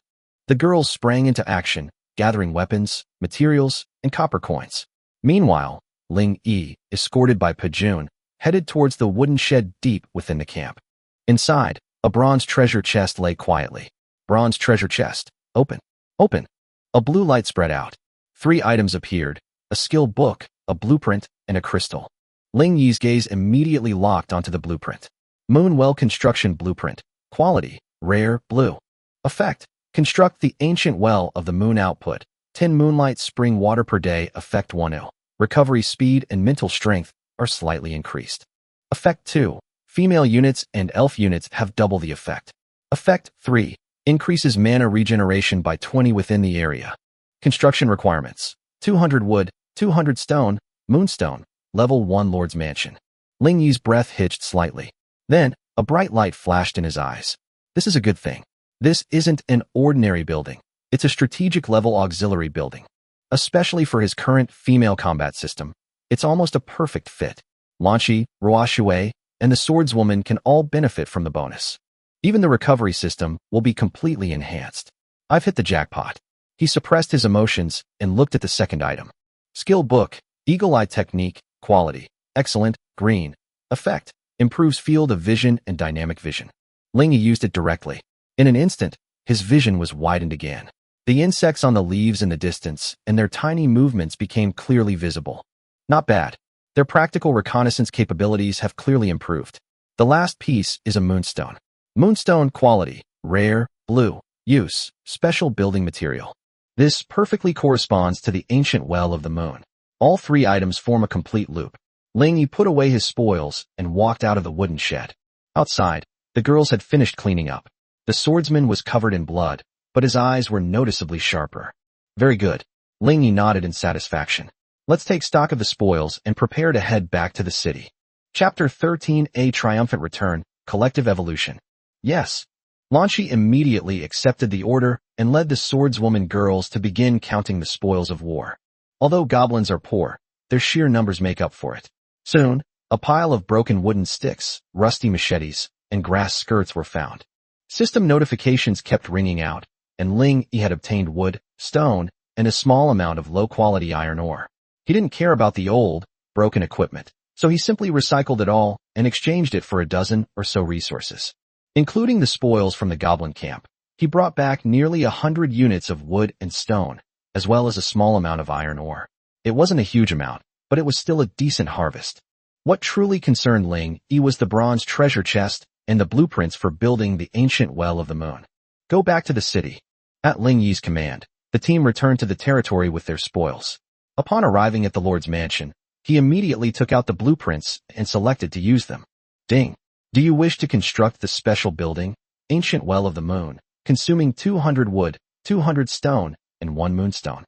The girls sprang into action, gathering weapons, materials, and copper coins. Meanwhile, Ling Yi, escorted by Pajun, headed towards the wooden shed deep within the camp. Inside, a bronze treasure chest lay quietly. Bronze treasure chest. Open. Open. A blue light spread out. 3 items appeared, a skill book, a blueprint, and a crystal. Ling Yi's gaze immediately locked onto the blueprint. Moonwell Construction Blueprint. Quality. Rare. Blue. Effect. Construct the ancient well of the moon. Output. 10 moonlight spring water per day. Effect 1. Recovery speed and mental strength are slightly increased. Effect 2. Female units and elf units have double the effect. Effect 3. Increases mana regeneration by 20 within the area. Construction requirements. 200 wood, 200 stone, moonstone, level 1 Lord's Mansion. Ling Yi's breath hitched slightly. Then, a bright light flashed in his eyes. This is a good thing. This isn't an ordinary building. It's a strategic level auxiliary building. Especially for his current female combat system, it's almost a perfect fit. Lanchi, Ruoshui, and the swordswoman can all benefit from the bonus. Even the recovery system will be completely enhanced. I've hit the jackpot. He suppressed his emotions and looked at the second item. Skill book, Eagle Eye Technique, Quality, Excellent, Green. Effect, improves field of vision and dynamic vision. Ling Yi used it directly. In an instant, his vision was widened again. The insects on the leaves in the distance and their tiny movements became clearly visible. Not bad. Their practical reconnaissance capabilities have clearly improved. The last piece is a moonstone. Moonstone quality, rare, blue, use, special building material. This perfectly corresponds to the ancient well of the moon. All 3 items form a complete loop. Ling Yi put away his spoils and walked out of the wooden shed. Outside, the girls had finished cleaning up. The swordsman was covered in blood, but his eyes were noticeably sharper. Very good. Ling Yi nodded in satisfaction. Let's take stock of the spoils and prepare to head back to the city. Chapter 13, A Triumphant Return, Collective Evolution. Yes. Lanchi immediately accepted the order and led the swordswoman girls to begin counting the spoils of war. Although goblins are poor, their sheer numbers make up for it. Soon, a pile of broken wooden sticks, rusty machetes, and grass skirts were found. System notifications kept ringing out, and Ling Yi had obtained wood, stone, and a small amount of low-quality iron ore. He didn't care about the old, broken equipment, so he simply recycled it all and exchanged it for a dozen or so resources. Including the spoils from the goblin camp, he brought back nearly 100 units of wood and stone, as well as a small amount of iron ore. It wasn't a huge amount, but it was still a decent harvest. What truly concerned Ling Yi was the bronze treasure chest and the blueprints for building the ancient Well of the Moon. Go back to the city. At Ling Yi's command, the team returned to the territory with their spoils. Upon arriving at the Lord's mansion, he immediately took out the blueprints and selected to use them. Ding! Do you wish to construct the special building, Ancient Well of the Moon, consuming 200 wood, 200 stone, and 1 moonstone?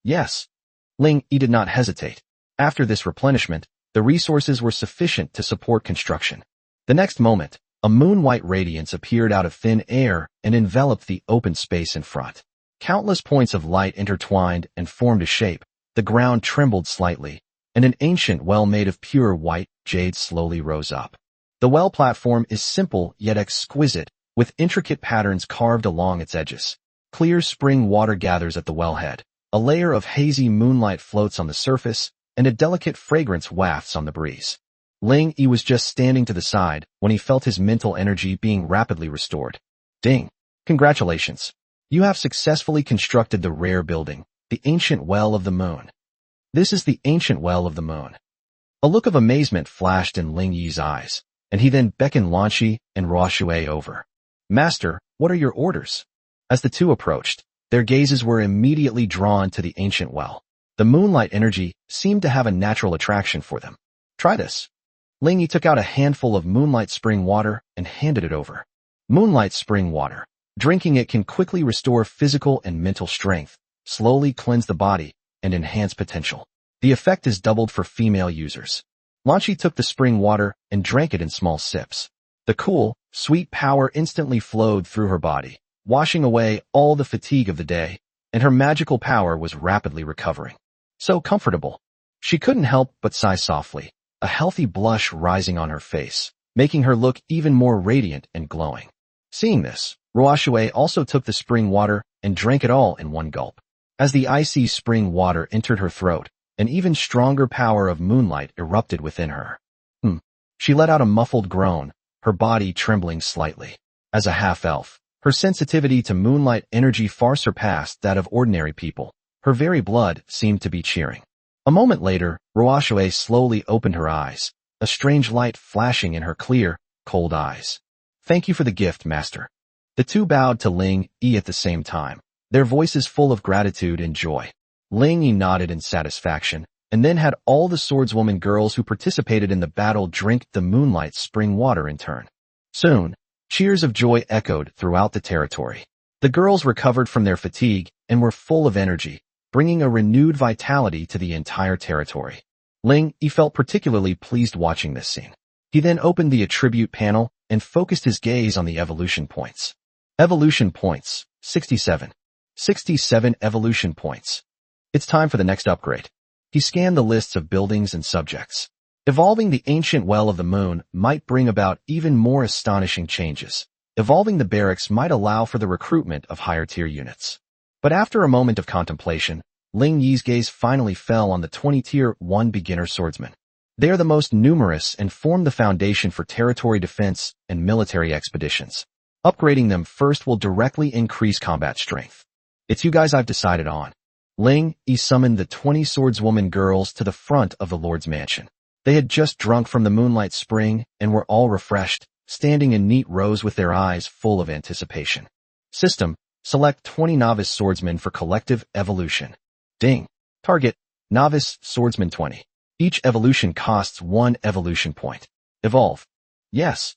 Yes. Ling Yi did not hesitate. After this replenishment, the resources were sufficient to support construction. The next moment, a moon-white radiance appeared out of thin air and enveloped the open space in front. Countless points of light intertwined and formed a shape. The ground trembled slightly, and an ancient well made of pure white jade slowly rose up. The well platform is simple yet exquisite, with intricate patterns carved along its edges. Clear spring water gathers at the wellhead. A layer of hazy moonlight floats on the surface, and a delicate fragrance wafts on the breeze. Ling Yi was just standing to the side when he felt his mental energy being rapidly restored. Ding! Congratulations! You have successfully constructed the rare building, the Ancient Well of the Moon. This is the Ancient Well of the Moon. A look of amazement flashed in Ling Yi's eyes, and he then beckoned Lanqi and Ruoxue over. Master, what are your orders? As the two approached, their gazes were immediately drawn to the ancient well. The moonlight energy seemed to have a natural attraction for them. Try this. Ling Yi took out a handful of moonlight spring water and handed it over. Moonlight spring water. Drinking it can quickly restore physical and mental strength, slowly cleanse the body, and enhance potential. The effect is doubled for female users. Lanqi took the spring water and drank it in small sips. The cool, sweet power instantly flowed through her body, washing away all the fatigue of the day, and her magical power was rapidly recovering. So comfortable. She couldn't help but sigh softly, a healthy blush rising on her face, making her look even more radiant and glowing. Seeing this, Ruoxue also took the spring water and drank it all in one gulp. As the icy spring water entered her throat, an even stronger power of moonlight erupted within her. She let out a muffled groan, her body trembling slightly. As a half-elf, her sensitivity to moonlight energy far surpassed that of ordinary people. Her very blood seemed to be cheering. A moment later, Ruoxue slowly opened her eyes, a strange light flashing in her clear, cold eyes. Thank you for the gift, master. The two bowed to Ling Yi at the same time, their voices full of gratitude and joy. Ling Yi nodded in satisfaction, and then had all the swordswoman girls who participated in the battle drink the moonlight spring water in turn. Soon, cheers of joy echoed throughout the territory. The girls recovered from their fatigue and were full of energy, bringing a renewed vitality to the entire territory. Ling Yi felt particularly pleased watching this scene. He then opened the attribute panel and focused his gaze on the evolution points. Evolution points, 67. 67 evolution points. It's time for the next upgrade. He scanned the lists of buildings and subjects. Evolving the Ancient Well of the Moon might bring about even more astonishing changes. Evolving the barracks might allow for the recruitment of higher-tier units. But after a moment of contemplation, Ling Yi's gaze finally fell on the 20-tier 1 beginner swordsmen. They are the most numerous and form the foundation for territory defense and military expeditions. Upgrading them first will directly increase combat strength. It's you guys I've decided on. Ling Yi summoned the 20 swordswoman girls to the front of the Lord's mansion. They had just drunk from the moonlight spring and were all refreshed, standing in neat rows with their eyes full of anticipation. System: select 20 novice swordsmen for collective evolution. Ding. Target: novice swordsman 20. Each evolution costs 1 evolution point. Evolve. Yes.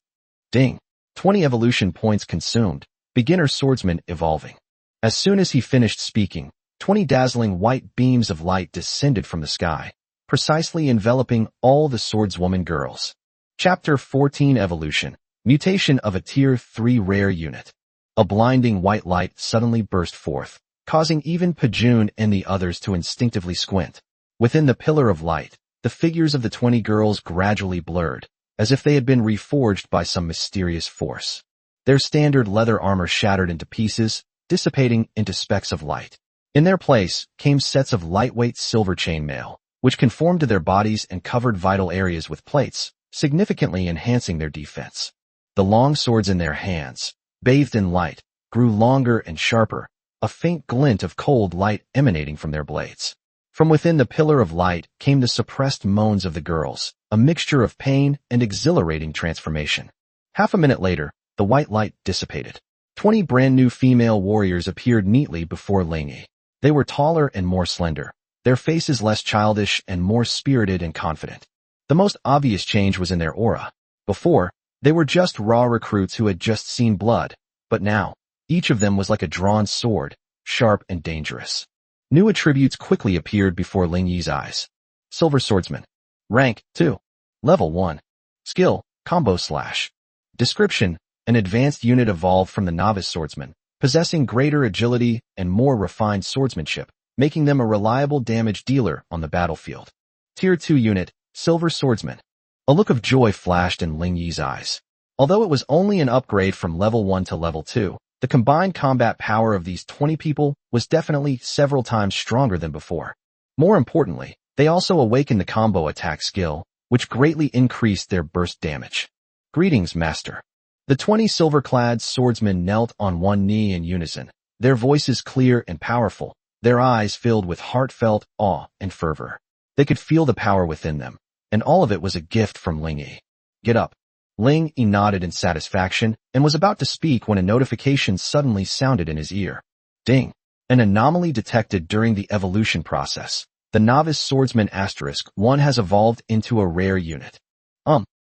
Ding. 20 evolution points consumed. Beginner swordsman evolving. As soon as he finished speaking, 20 dazzling white beams of light descended from the sky, precisely enveloping all the swordswoman girls. Chapter 14 Evolution. Mutation of a Tier 3 Rare Unit. A blinding white light suddenly burst forth, causing even Pajun and the others to instinctively squint. Within the pillar of light, the figures of the 20 girls gradually blurred, as if they had been reforged by some mysterious force. Their standard leather armor shattered into pieces, dissipating into specks of light. In their place came sets of lightweight silver chainmail, which conformed to their bodies and covered vital areas with plates, significantly enhancing their defense. The long swords in their hands, bathed in light, grew longer and sharper, a faint glint of cold light emanating from their blades. From within the pillar of light came the suppressed moans of the girls, a mixture of pain and exhilarating transformation. Half a minute later, the white light dissipated. 20 brand new female warriors appeared neatly before Ling Yi. They were taller and more slender, their faces less childish and more spirited and confident. The most obvious change was in their aura. Before, they were just raw recruits who had just seen blood, but now, each of them was like a drawn sword, sharp and dangerous. New attributes quickly appeared before Ling Yi's eyes. Silver Swordsman. Rank, 2. Level 1. Skill, Combo Slash. Description, an advanced unit evolved from the novice swordsman, possessing greater agility and more refined swordsmanship, making them a reliable damage dealer on the battlefield. Tier 2 unit, Silver Swordsman. A look of joy flashed in Ling Yi's eyes. Although it was only an upgrade from level 1 to level 2, the combined combat power of these 20 people was definitely several times stronger than before. More importantly, they also awakened the combo attack skill, which greatly increased their burst damage. Greetings, Master. The 20 silver-clad swordsmen knelt on one knee in unison, their voices clear and powerful, their eyes filled with heartfelt awe and fervor. They could feel the power within them, and all of it was a gift from Ling Yi. Get up. Ling Yi nodded in satisfaction and was about to speak when a notification suddenly sounded in his ear. Ding. An anomaly detected during the evolution process. The novice swordsman *1 has evolved into a rare unit.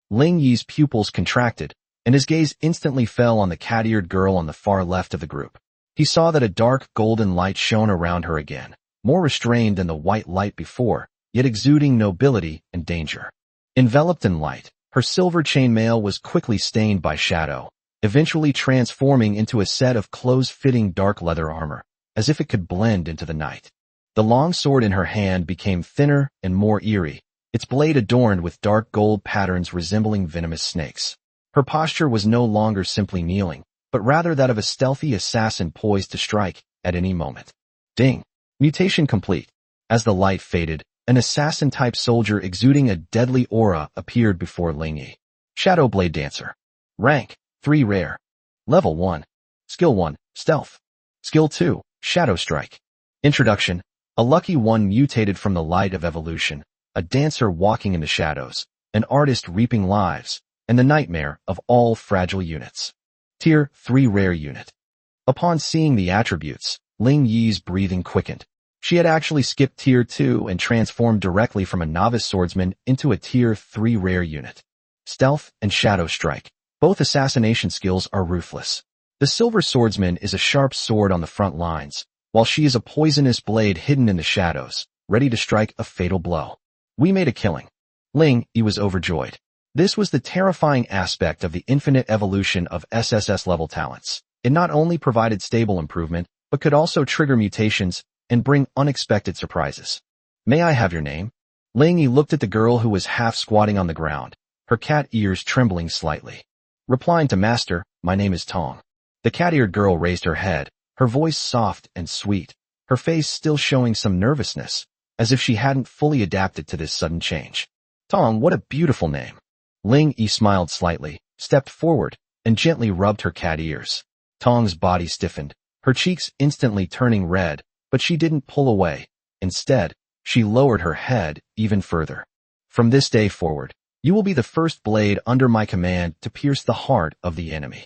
Ling Yi's pupils contracted, and his gaze instantly fell on the cat-eared girl on the far left of the group. He saw that a dark golden light shone around her again, more restrained than the white light before, yet exuding nobility and danger. Enveloped in light, her silver chainmail was quickly stained by shadow, eventually transforming into a set of close-fitting dark leather armor, as if it could blend into the night. The long sword in her hand became thinner and more eerie, its blade adorned with dark gold patterns resembling venomous snakes. Her posture was no longer simply kneeling, but rather that of a stealthy assassin poised to strike at any moment. Ding! Mutation complete. As the light faded, an assassin-type soldier exuding a deadly aura appeared before Ling Yi. Shadow Blade Dancer. Rank, 3 Rare. Level 1. Skill 1, Stealth. Skill 2, Shadow Strike. Introduction. A lucky one mutated from the light of evolution, a dancer walking in the shadows, an artist reaping lives, and the nightmare of all fragile units. Tier 3 Rare Unit. Upon seeing the attributes, Ling Yi's breathing quickened. She had actually skipped Tier 2 and transformed directly from a novice swordsman into a Tier 3 Rare Unit. Stealth and Shadow Strike. Both assassination skills are ruthless. The Silver Swordsman is a sharp sword on the front lines, while she is a poisonous blade hidden in the shadows, ready to strike a fatal blow. We made a killing. Ling Yi was overjoyed. This was the terrifying aspect of the infinite evolution of SSS-level talents. It not only provided stable improvement, but could also trigger mutations and bring unexpected surprises. May I have your name? Ling Yi looked at the girl who was half squatting on the ground, her cat ears trembling slightly. Replying to Master, my name is Tong. The cat-eared girl raised her head, her voice soft and sweet, her face still showing some nervousness, as if she hadn't fully adapted to this sudden change. Tong, what a beautiful name. Ling Yi smiled slightly, stepped forward, and gently rubbed her cat ears. Tong's body stiffened, her cheeks instantly turning red, but she didn't pull away. Instead, she lowered her head even further. From this day forward, you will be the first blade under my command to pierce the heart of the enemy.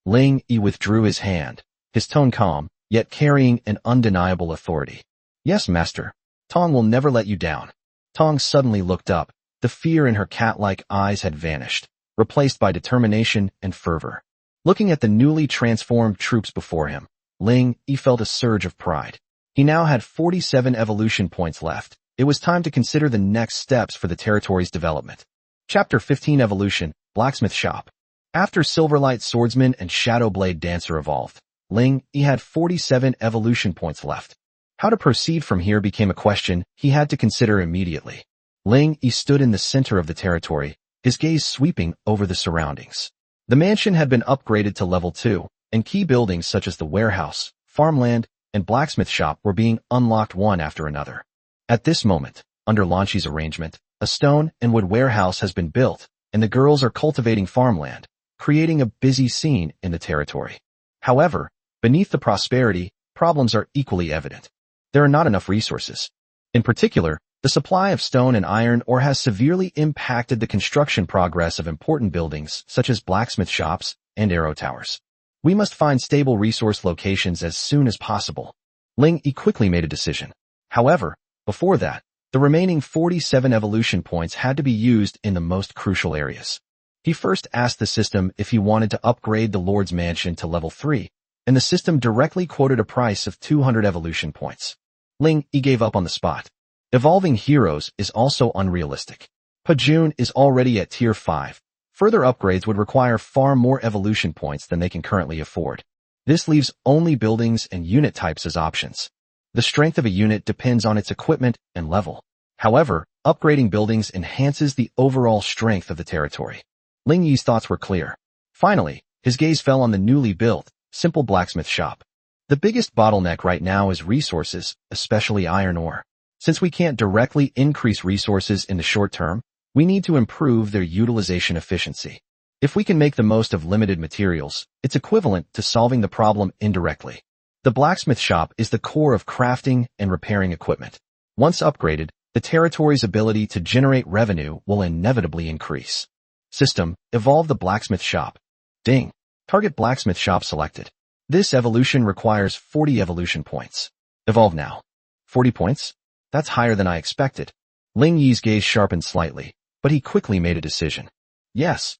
Ling Yi withdrew his hand, his tone calm, yet carrying an undeniable authority. Yes, Master. Tong will never let you down. Tong suddenly looked up. The fear in her cat-like eyes had vanished, replaced by determination and fervor. Looking at the newly transformed troops before him, Ling Yi felt a surge of pride. He now had 47 evolution points left. It was time to consider the next steps for the territory's development. Chapter 15 Evolution, Blacksmith Shop. After Silverlight Swordsman and Shadow Blade Dancer evolved, Ling Yi had 47 evolution points left. How to proceed from here became a question he had to consider immediately. Ling Yi stood in the center of the territory, his gaze sweeping over the surroundings. The mansion had been upgraded to level 2, and key buildings such as the warehouse, farmland, and blacksmith shop were being unlocked one after another. At this moment, under Launchi's arrangement, a stone and wood warehouse has been built, and the girls are cultivating farmland, creating a busy scene in the territory. However, beneath the prosperity, problems are equally evident. There are not enough resources. In particular, The supply of stone and iron ore has severely impacted the construction progress of important buildings such as blacksmith shops and arrow towers. We must find stable resource locations as soon as possible. Ling Yi quickly made a decision. However, before that, the remaining 47 evolution points had to be used in the most crucial areas. He first asked the system if he wanted to upgrade the Lord's Mansion to level 3, and the system directly quoted a price of 200 evolution points. Ling Yi gave up on the spot. Evolving heroes is also unrealistic. Pajun is already at tier 5. Further upgrades would require far more evolution points than they can currently afford. This leaves only buildings and unit types as options. The strength of a unit depends on its equipment and level. However, upgrading buildings enhances the overall strength of the territory. Ling Yi's thoughts were clear. Finally, his gaze fell on the newly built, simple blacksmith shop. The biggest bottleneck right now is resources, especially iron ore. Since we can't directly increase resources in the short term, we need to improve their utilization efficiency. If we can make the most of limited materials, it's equivalent to solving the problem indirectly. The blacksmith shop is the core of crafting and repairing equipment. Once upgraded, the territory's ability to generate revenue will inevitably increase. System, evolve the blacksmith shop. Ding. Target blacksmith shop selected. This evolution requires 40 evolution points. Evolve now. 40 points? That's higher than I expected. Ling Yi's gaze sharpened slightly, but he quickly made a decision. Yes.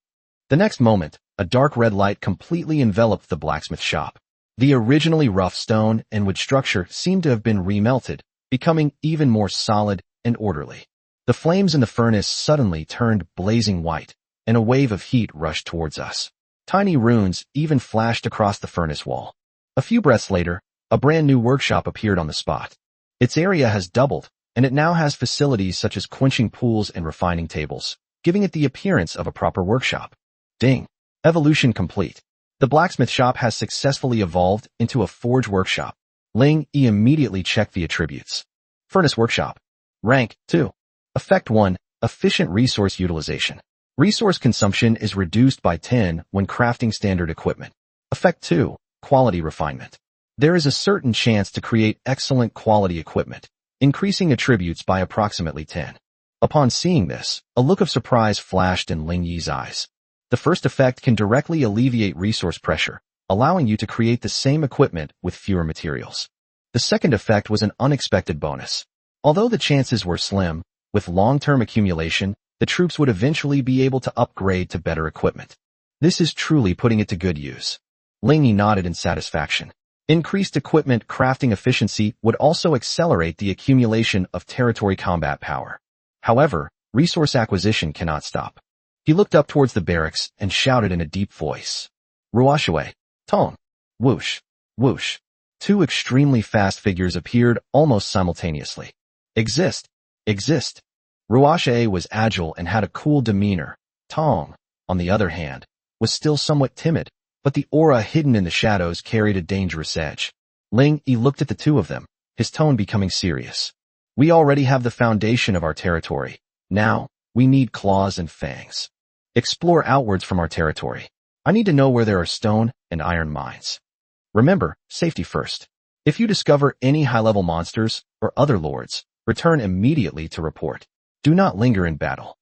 The next moment, a dark red light completely enveloped the blacksmith shop. The originally rough stone and wood structure seemed to have been remelted, becoming even more solid and orderly. The flames in the furnace suddenly turned blazing white, and a wave of heat rushed towards us. Tiny runes even flashed across the furnace wall. A few breaths later, a brand new workshop appeared on the spot. Its area has doubled, and it now has facilities such as quenching pools and refining tables, giving it the appearance of a proper workshop. Ding! Evolution complete. The blacksmith shop has successfully evolved into a forge workshop. Ling Yi immediately checked the attributes. Furnace workshop. Rank 2. Effect 1. Efficient resource utilization. Resource consumption is reduced by 10 when crafting standard equipment. Effect 2. Quality refinement. There is a certain chance to create excellent quality equipment, increasing attributes by approximately 10. Upon seeing this, a look of surprise flashed in Ling Yi's eyes. The first effect can directly alleviate resource pressure, allowing you to create the same equipment with fewer materials. The second effect was an unexpected bonus. Although the chances were slim, with long-term accumulation, the troops would eventually be able to upgrade to better equipment. This is truly putting it to good use. Ling Yi nodded in satisfaction. Increased equipment crafting efficiency would also accelerate the accumulation of territory combat power. However, resource acquisition cannot stop. He looked up towards the barracks and shouted in a deep voice. Ruashue, Tong, whoosh, whoosh. Two extremely fast figures appeared almost simultaneously. Exist. Ruashue was agile and had a cool demeanor. Tong, on the other hand, was still somewhat timid, but the aura hidden in the shadows carried a dangerous edge. Ling Yi looked at the two of them, his tone becoming serious. We already have the foundation of our territory. Now, we need claws and fangs. Explore outwards from our territory. I need to know where there are stone and iron mines. Remember, safety first. If you discover any high-level monsters or other lords, return immediately to report. Do not linger in battle.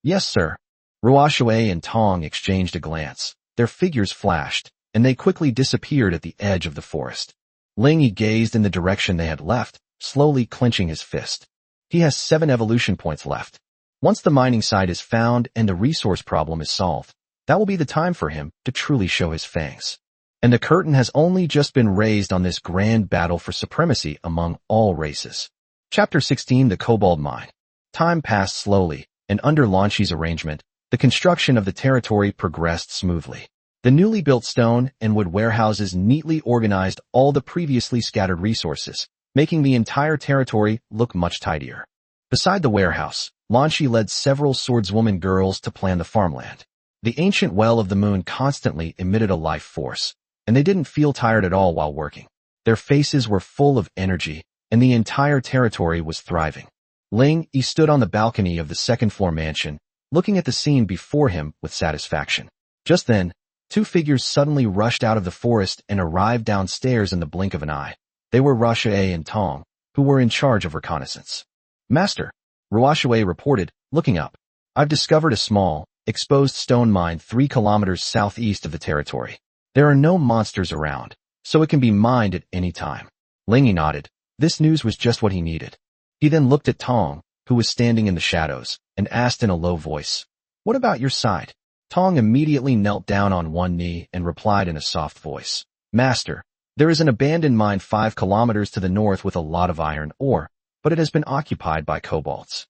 Yes, sir. Ruashue and Tong exchanged a glance. Their figures flashed, and they quickly disappeared at the edge of the forest. Ling Yi gazed in the direction they had left, slowly clenching his fist. He has 7 evolution points left. Once the mining site is found and the resource problem is solved, that will be the time for him to truly show his fangs. And the curtain has only just been raised on this grand battle for supremacy among all races. Chapter 16, The Kobold Mine. Time passed slowly, and under Lanchi's arrangement, the construction of the territory progressed smoothly. The newly built stone and wood warehouses neatly organized all the previously scattered resources, making the entire territory look much tidier. Beside the warehouse, Lanchi led several swordswoman girls to plan the farmland. The ancient well of the moon constantly emitted a life force, and they didn't feel tired at all while working. Their faces were full of energy, and the entire territory was thriving. Ling Yi stood on the balcony of the second-floor mansion, looking at the scene before him with satisfaction. Just then, 2 figures suddenly rushed out of the forest and arrived downstairs in the blink of an eye. They were Ruashue and Tong, who were in charge of reconnaissance. Master, Ruashue reported, looking up. I've discovered a small, exposed stone mine 3 kilometers southeast of the territory. There are no monsters around, so it can be mined at any time. Lingy nodded. This news was just what he needed. He then looked at Tong, who was standing in the shadows, and asked in a low voice, "What about your side?" Tong immediately knelt down on one knee and replied in a soft voice, "Master, there is an abandoned mine 5 kilometers to the north with a lot of iron ore, but it has been occupied by kobolds."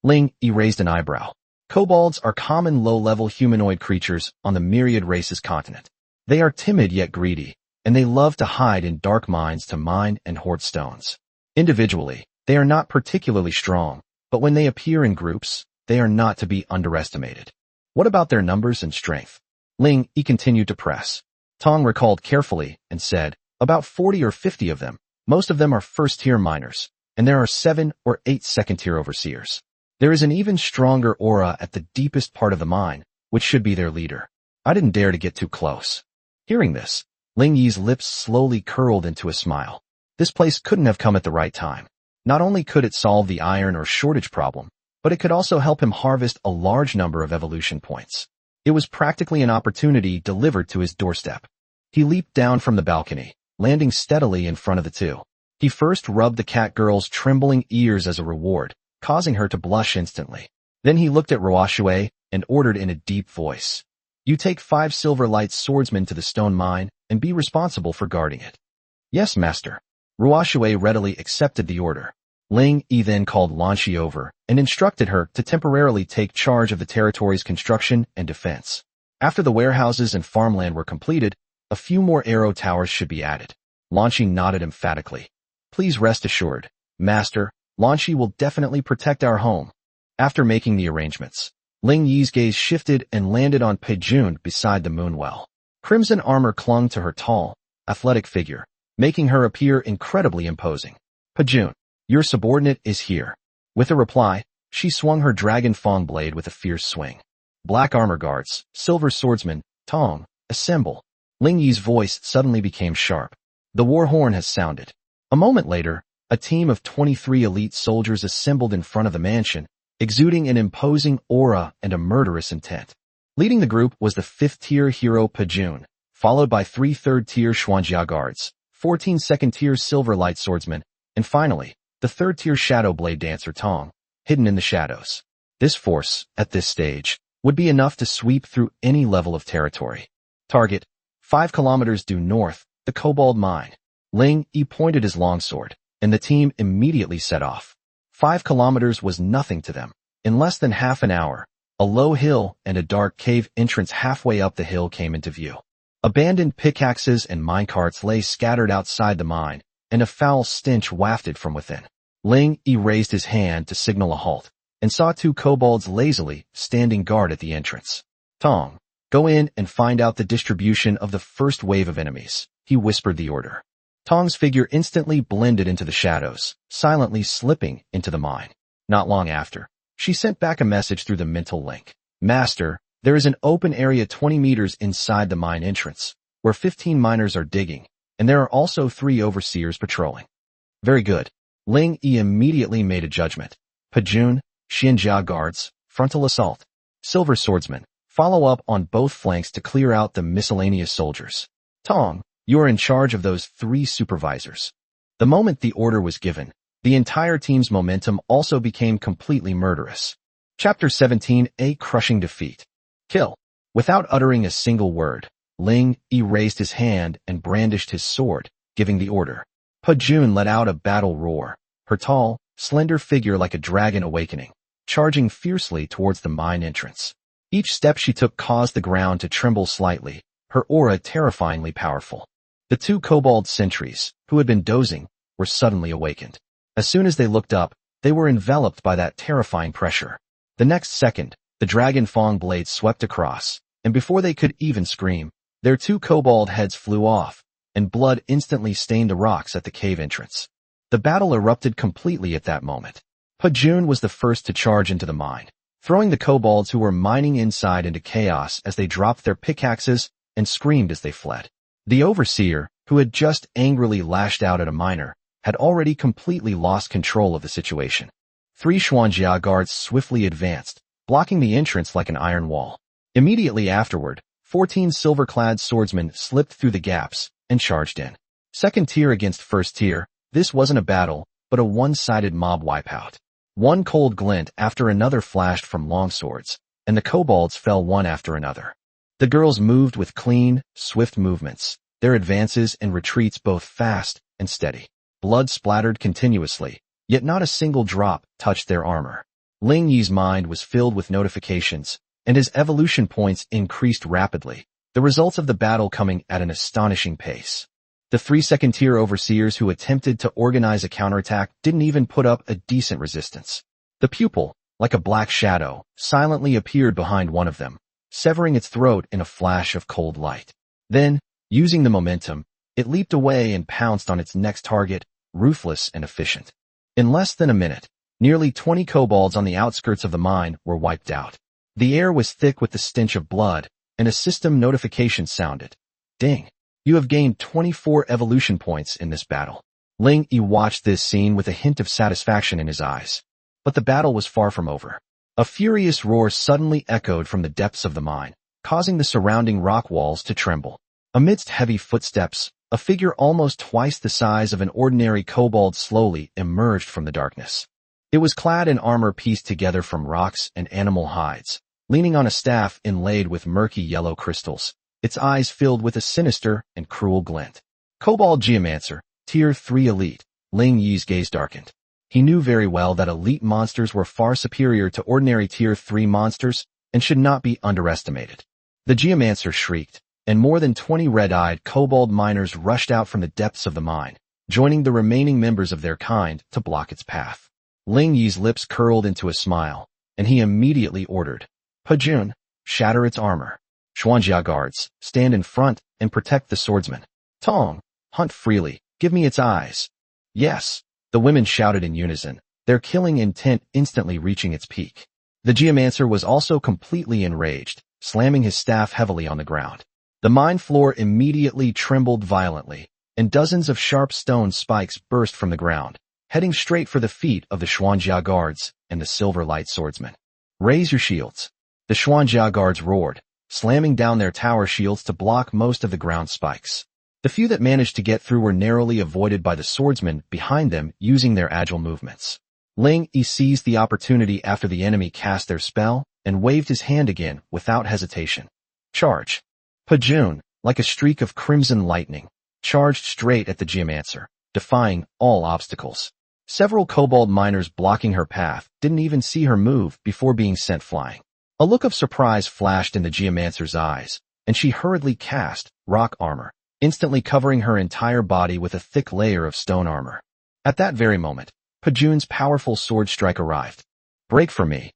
Ling Yi raised an eyebrow. Kobolds are common low-level humanoid creatures on the Myriad Races continent. They are timid yet greedy, and they love to hide in dark mines to mine and hoard stones. Individually, they are not particularly strong, but when they appear in groups, they are not to be underestimated. What about their numbers and strength? Ling Yi continued to press. Tong recalled carefully and said, about 40 or 50 of them. Most of them are first-tier miners, and there are 7 or 8 second-tier overseers. There is an even stronger aura at the deepest part of the mine, which should be their leader. I didn't dare to get too close. Hearing this, Ling Yi's lips slowly curled into a smile. This place couldn't have come at the right time. Not only could it solve the iron or shortage problem, but it could also help him harvest a large number of evolution points. It was practically an opportunity delivered to his doorstep. He leaped down from the balcony, landing steadily in front of the two. He first rubbed the cat girl's trembling ears as a reward, causing her to blush instantly. Then he looked at Ruashue and ordered in a deep voice, "You take 5 Silver Light swordsmen to the stone mine and be responsible for guarding it." "Yes, master." Ruashue readily accepted the order. Ling Yi then called Lanshi over and instructed her to temporarily take charge of the territory's construction and defense. After the warehouses and farmland were completed, a few more arrow towers should be added. Lanshi nodded emphatically. "Please rest assured, master, Lanshi will definitely protect our home." After making the arrangements, Ling Yi's gaze shifted and landed on Pejun beside the moonwell. Crimson armor clung to her tall, athletic figure, making her appear incredibly imposing. "Pejun, your subordinate is here." With a reply, she swung her dragon fang blade with a fierce swing. "Black armor guards, silver swordsmen, Tong, assemble." Ling Yi's voice suddenly became sharp. The war horn has sounded. A moment later, a team of 23 elite soldiers assembled in front of the mansion, exuding an imposing aura and a murderous intent. Leading the group was the 5th-tier hero Pejun, followed by 3 3rd-tier Xuanjia guards, 14 2nd-tier Silver Light swordsmen, and finally, the 3rd-tier Shadow Blade dancer Tong, hidden in the shadows. This force, at this stage, would be enough to sweep through any level of territory. Target, 5 kilometers due north, the Kobold Mine. Ling Yi pointed his longsword, and the team immediately set off. 5 kilometers was nothing to them. In less than half an hour, a low hill and a dark cave entrance halfway up the hill came into view. Abandoned pickaxes and minecarts lay scattered outside the mine, and a foul stench wafted from within. Ling Yi raised his hand to signal a halt, and saw 2 kobolds lazily standing guard at the entrance. "Tong, go in and find out the distribution of the first wave of enemies," he whispered the order. Tong's figure instantly blended into the shadows, silently slipping into the mine. Not long after, she sent back a message through the mental link. "Master, there is an open area 20 meters inside the mine entrance, where 15 miners are digging, and there are also 3 overseers patrolling." "Very good." Ling Yi immediately made a judgment. "Pejun, Xuanjia guards, frontal assault. Silver swordsmen, follow up on both flanks to clear out the miscellaneous soldiers. Tong, you are in charge of those 3 supervisors." The moment the order was given, the entire team's momentum also became completely murderous. Chapter 17, A Crushing Defeat. Kill. Without uttering a single word, Ling Yi raised his hand and brandished his sword, giving the order. Pejun let out a battle roar, her tall, slender figure like a dragon awakening, charging fiercely towards the mine entrance. Each step she took caused the ground to tremble slightly, her aura terrifyingly powerful. The 2 kobold sentries, who had been dozing, were suddenly awakened. As soon as they looked up, they were enveloped by that terrifying pressure. The next second, the dragon fang blade swept across, and before they could even scream, their 2 kobold heads flew off, and blood instantly stained the rocks at the cave entrance. The battle erupted completely at that moment. Pejun was the first to charge into the mine, throwing the kobolds who were mining inside into chaos as they dropped their pickaxes and screamed as they fled. The overseer, who had just angrily lashed out at a miner, had already completely lost control of the situation. 3 Xuanjia guards swiftly advanced, blocking the entrance like an iron wall. Immediately afterward, 14 silver-clad swordsmen slipped through the gaps and charged in. Second tier against first tier, this wasn't a battle, but a one-sided mob wipeout. One cold glint after another flashed from longswords, and the kobolds fell one after another. The girls moved with clean, swift movements, their advances and retreats both fast and steady. Blood splattered continuously, yet not a single drop touched their armor. Ling Yi's mind was filled with notifications, and his evolution points increased rapidly, the results of the battle coming at an astonishing pace. The 3 second-tier overseers who attempted to organize a counterattack didn't even put up a decent resistance. The pupil, like a black shadow, silently appeared behind one of them, severing its throat in a flash of cold light. Then, using the momentum, it leaped away and pounced on its next target, ruthless and efficient. In less than a minute, nearly 20 kobolds on the outskirts of the mine were wiped out. The air was thick with the stench of blood, and a system notification sounded. Ding! You have gained 24 evolution points in this battle. Ling Yi watched this scene with a hint of satisfaction in his eyes. But the battle was far from over. A furious roar suddenly echoed from the depths of the mine, causing the surrounding rock walls to tremble. Amidst heavy footsteps, a figure almost twice the size of an ordinary kobold slowly emerged from the darkness. It was clad in armor pieced together from rocks and animal hides, leaning on a staff inlaid with murky yellow crystals, its eyes filled with a sinister and cruel glint. Kobold Geomancer, Tier 3 Elite. Ling Yi's gaze darkened. He knew very well that elite monsters were far superior to ordinary Tier 3 monsters and should not be underestimated. The Geomancer shrieked, and more than 20 red-eyed kobold miners rushed out from the depths of the mine, joining the remaining members of their kind to block its path. Ling Yi's lips curled into a smile, and he immediately ordered, Pajun, shatter its armor. Xuanjia guards, stand in front and protect the swordsman. Tong, hunt freely, give me its eyes. Yes, the women shouted in unison, their killing intent instantly reaching its peak. The Geomancer was also completely enraged, slamming his staff heavily on the ground. The mine floor immediately trembled violently, and dozens of sharp stone spikes burst from the ground, heading straight for the feet of the Xuanjia guards and the Silver Light swordsmen. Raise your shields. The Xuanjia guards roared, slamming down their tower shields to block most of the ground spikes. The few that managed to get through were narrowly avoided by the swordsmen behind them using their agile movements. Ling Yi seized the opportunity after the enemy cast their spell and waved his hand again without hesitation. Charge! Pajun, like a streak of crimson lightning, charged straight at the Geomancer, defying all obstacles. Several kobold miners blocking her path didn't even see her move before being sent flying. A look of surprise flashed in the Geomancer's eyes, and she hurriedly cast rock armor, instantly covering her entire body with a thick layer of stone armor. At that very moment, Pajun's powerful sword strike arrived. Break for me.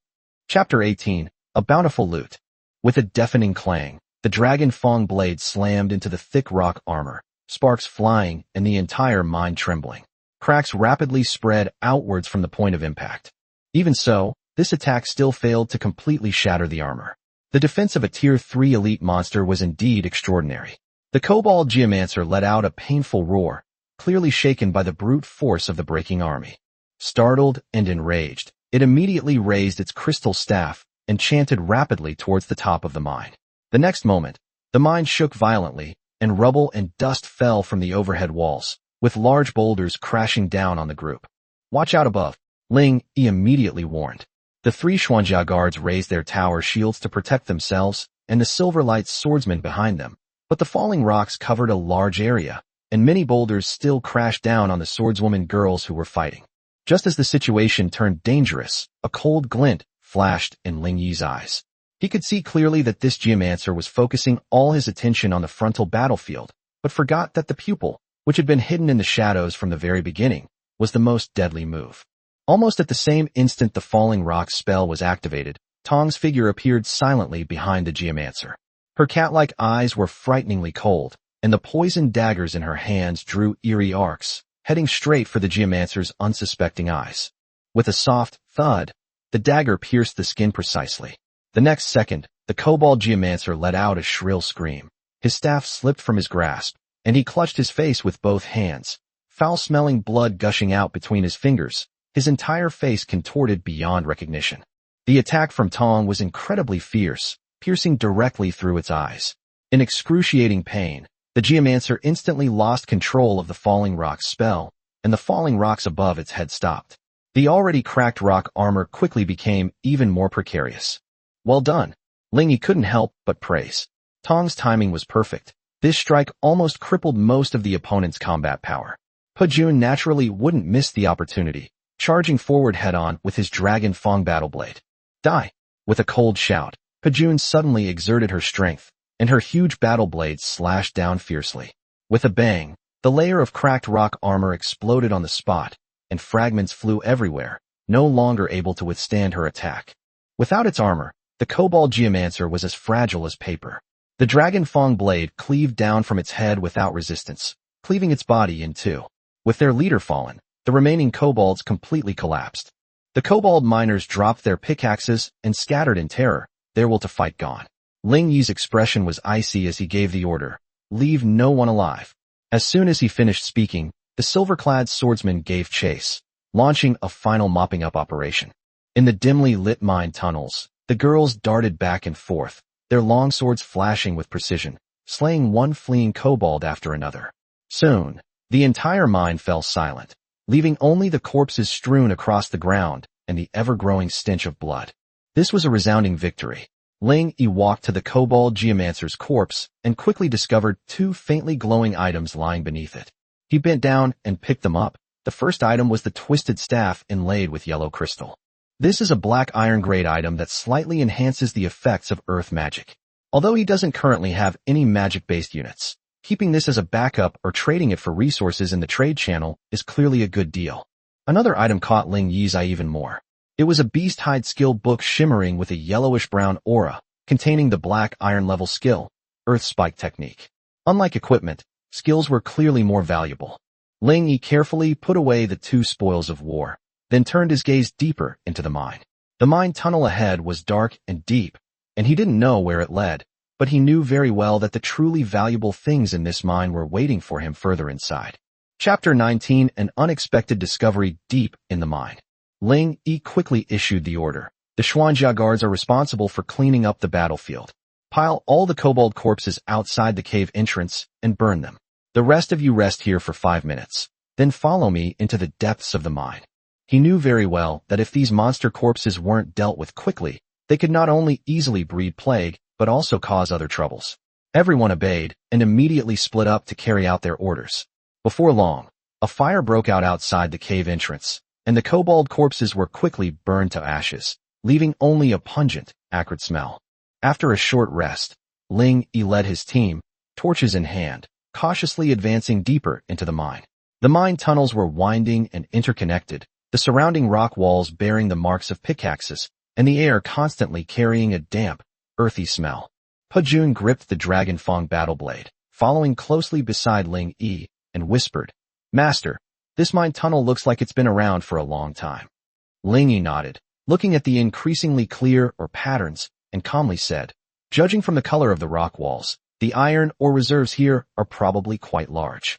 Chapter 18, A Bountiful Loot. With a deafening clang, the dragon fang blade slammed into the thick rock armor, sparks flying and the entire mine trembling. Cracks rapidly spread outwards from the point of impact. Even so, this attack still failed to completely shatter the armor. The defense of a Tier 3 elite monster was indeed extraordinary. The Kobold Geomancer let out a painful roar, clearly shaken by the brute force of the breaking army. Startled and enraged, it immediately raised its crystal staff and chanted rapidly towards the top of the mine. The next moment, the mine shook violently, and rubble and dust fell from the overhead walls, with large boulders crashing down on the group. Watch out above, Ling Yi immediately warned. The 3 Xuanjia guards raised their tower shields to protect themselves and the Silver Light swordsmen behind them, but the falling rocks covered a large area, and many boulders still crashed down on the swordswoman girls who were fighting. Just as the situation turned dangerous, a cold glint flashed in Ling Yi's eyes. He could see clearly that this Geomancer was focusing all his attention on the frontal battlefield, but forgot that the pupil, which had been hidden in the shadows from the very beginning, was the most deadly move. Almost at the same instant the falling rock spell was activated, Tong's figure appeared silently behind the Geomancer. Her cat-like eyes were frighteningly cold, and the poisoned daggers in her hands drew eerie arcs, heading straight for the Geomancer's unsuspecting eyes. With a soft thud, the dagger pierced the skin precisely. The next second, the Kobold Geomancer let out a shrill scream. His staff slipped from his grasp, and he clutched his face with both hands, foul-smelling blood gushing out between his fingers, his entire face contorted beyond recognition. The attack from Tong was incredibly fierce, piercing directly through its eyes. In excruciating pain, the geomancer instantly lost control of the falling rock's spell, and the falling rocks above its head stopped. The already cracked rock armor quickly became even more precarious. Well done. Ling Yi couldn't help but praise. Tong's timing was perfect. This strike almost crippled most of the opponent's combat power. Pejun naturally wouldn't miss the opportunity, charging forward head-on with his Dragon Fang battle blade. Die! With a cold shout, Pejun suddenly exerted her strength, and her huge battle blade slashed down fiercely. With a bang, the layer of cracked rock armor exploded on the spot, and fragments flew everywhere, no longer able to withstand her attack. Without its armor, the Kobold Geomancer was as fragile as paper. The Dragon Fang blade cleaved down from its head without resistance, cleaving its body in two. With their leader fallen, the remaining kobolds completely collapsed. The kobold miners dropped their pickaxes and scattered in terror, their will to fight gone. Ling Yi's expression was icy as he gave the order, "Leave no one alive." As soon as he finished speaking, the silver-clad swordsman gave chase, launching a final mopping-up operation. In the dimly lit mine tunnels, the girls darted back and forth, their long swords flashing with precision, slaying one fleeing kobold after another. Soon, the entire mine fell silent, leaving only the corpses strewn across the ground and the ever-growing stench of blood. This was a resounding victory. Ling Yi walked to the Kobold Geomancer's corpse and quickly discovered two faintly glowing items lying beneath it. He bent down and picked them up. The first item was the twisted staff inlaid with yellow crystal. This is a black iron-grade item that slightly enhances the effects of earth magic. Although he doesn't currently have any magic-based units, keeping this as a backup or trading it for resources in the trade channel is clearly a good deal. Another item caught Ling Yi's eye even more. It was a beast hide skill book shimmering with a yellowish-brown aura, containing the black iron-level skill, Earth Spike Technique. Unlike equipment, skills were clearly more valuable. Ling Yi carefully put away the two spoils of war, then turned his gaze deeper into the mine. The mine tunnel ahead was dark and deep, and he didn't know where it led, but he knew very well that the truly valuable things in this mine were waiting for him further inside. Chapter 19: An Unexpected Discovery Deep in the Mine. Ling Yi quickly issued the order. The Xuanjia guards are responsible for cleaning up the battlefield. Pile all the kobold corpses outside the cave entrance and burn them. The rest of you rest here for 5 minutes. Then follow me into the depths of the mine. He knew very well that if these monster corpses weren't dealt with quickly, they could not only easily breed plague, but also cause other troubles. Everyone obeyed and immediately split up to carry out their orders. Before long, a fire broke out outside the cave entrance, and the kobold corpses were quickly burned to ashes, leaving only a pungent, acrid smell. After a short rest, Ling Yi led his team, torches in hand, cautiously advancing deeper into the mine. The mine tunnels were winding and interconnected, the surrounding rock walls bearing the marks of pickaxes, and the air constantly carrying a damp, earthy smell. Pejun gripped the Dragon Fang battle blade, following closely beside Ling Yi, and whispered, "Master, this mine tunnel looks like it's been around for a long time." Ling Yi nodded, looking at the increasingly clear patterns, and calmly said, "Judging from the color of the rock walls, the iron ore reserves here are probably quite large."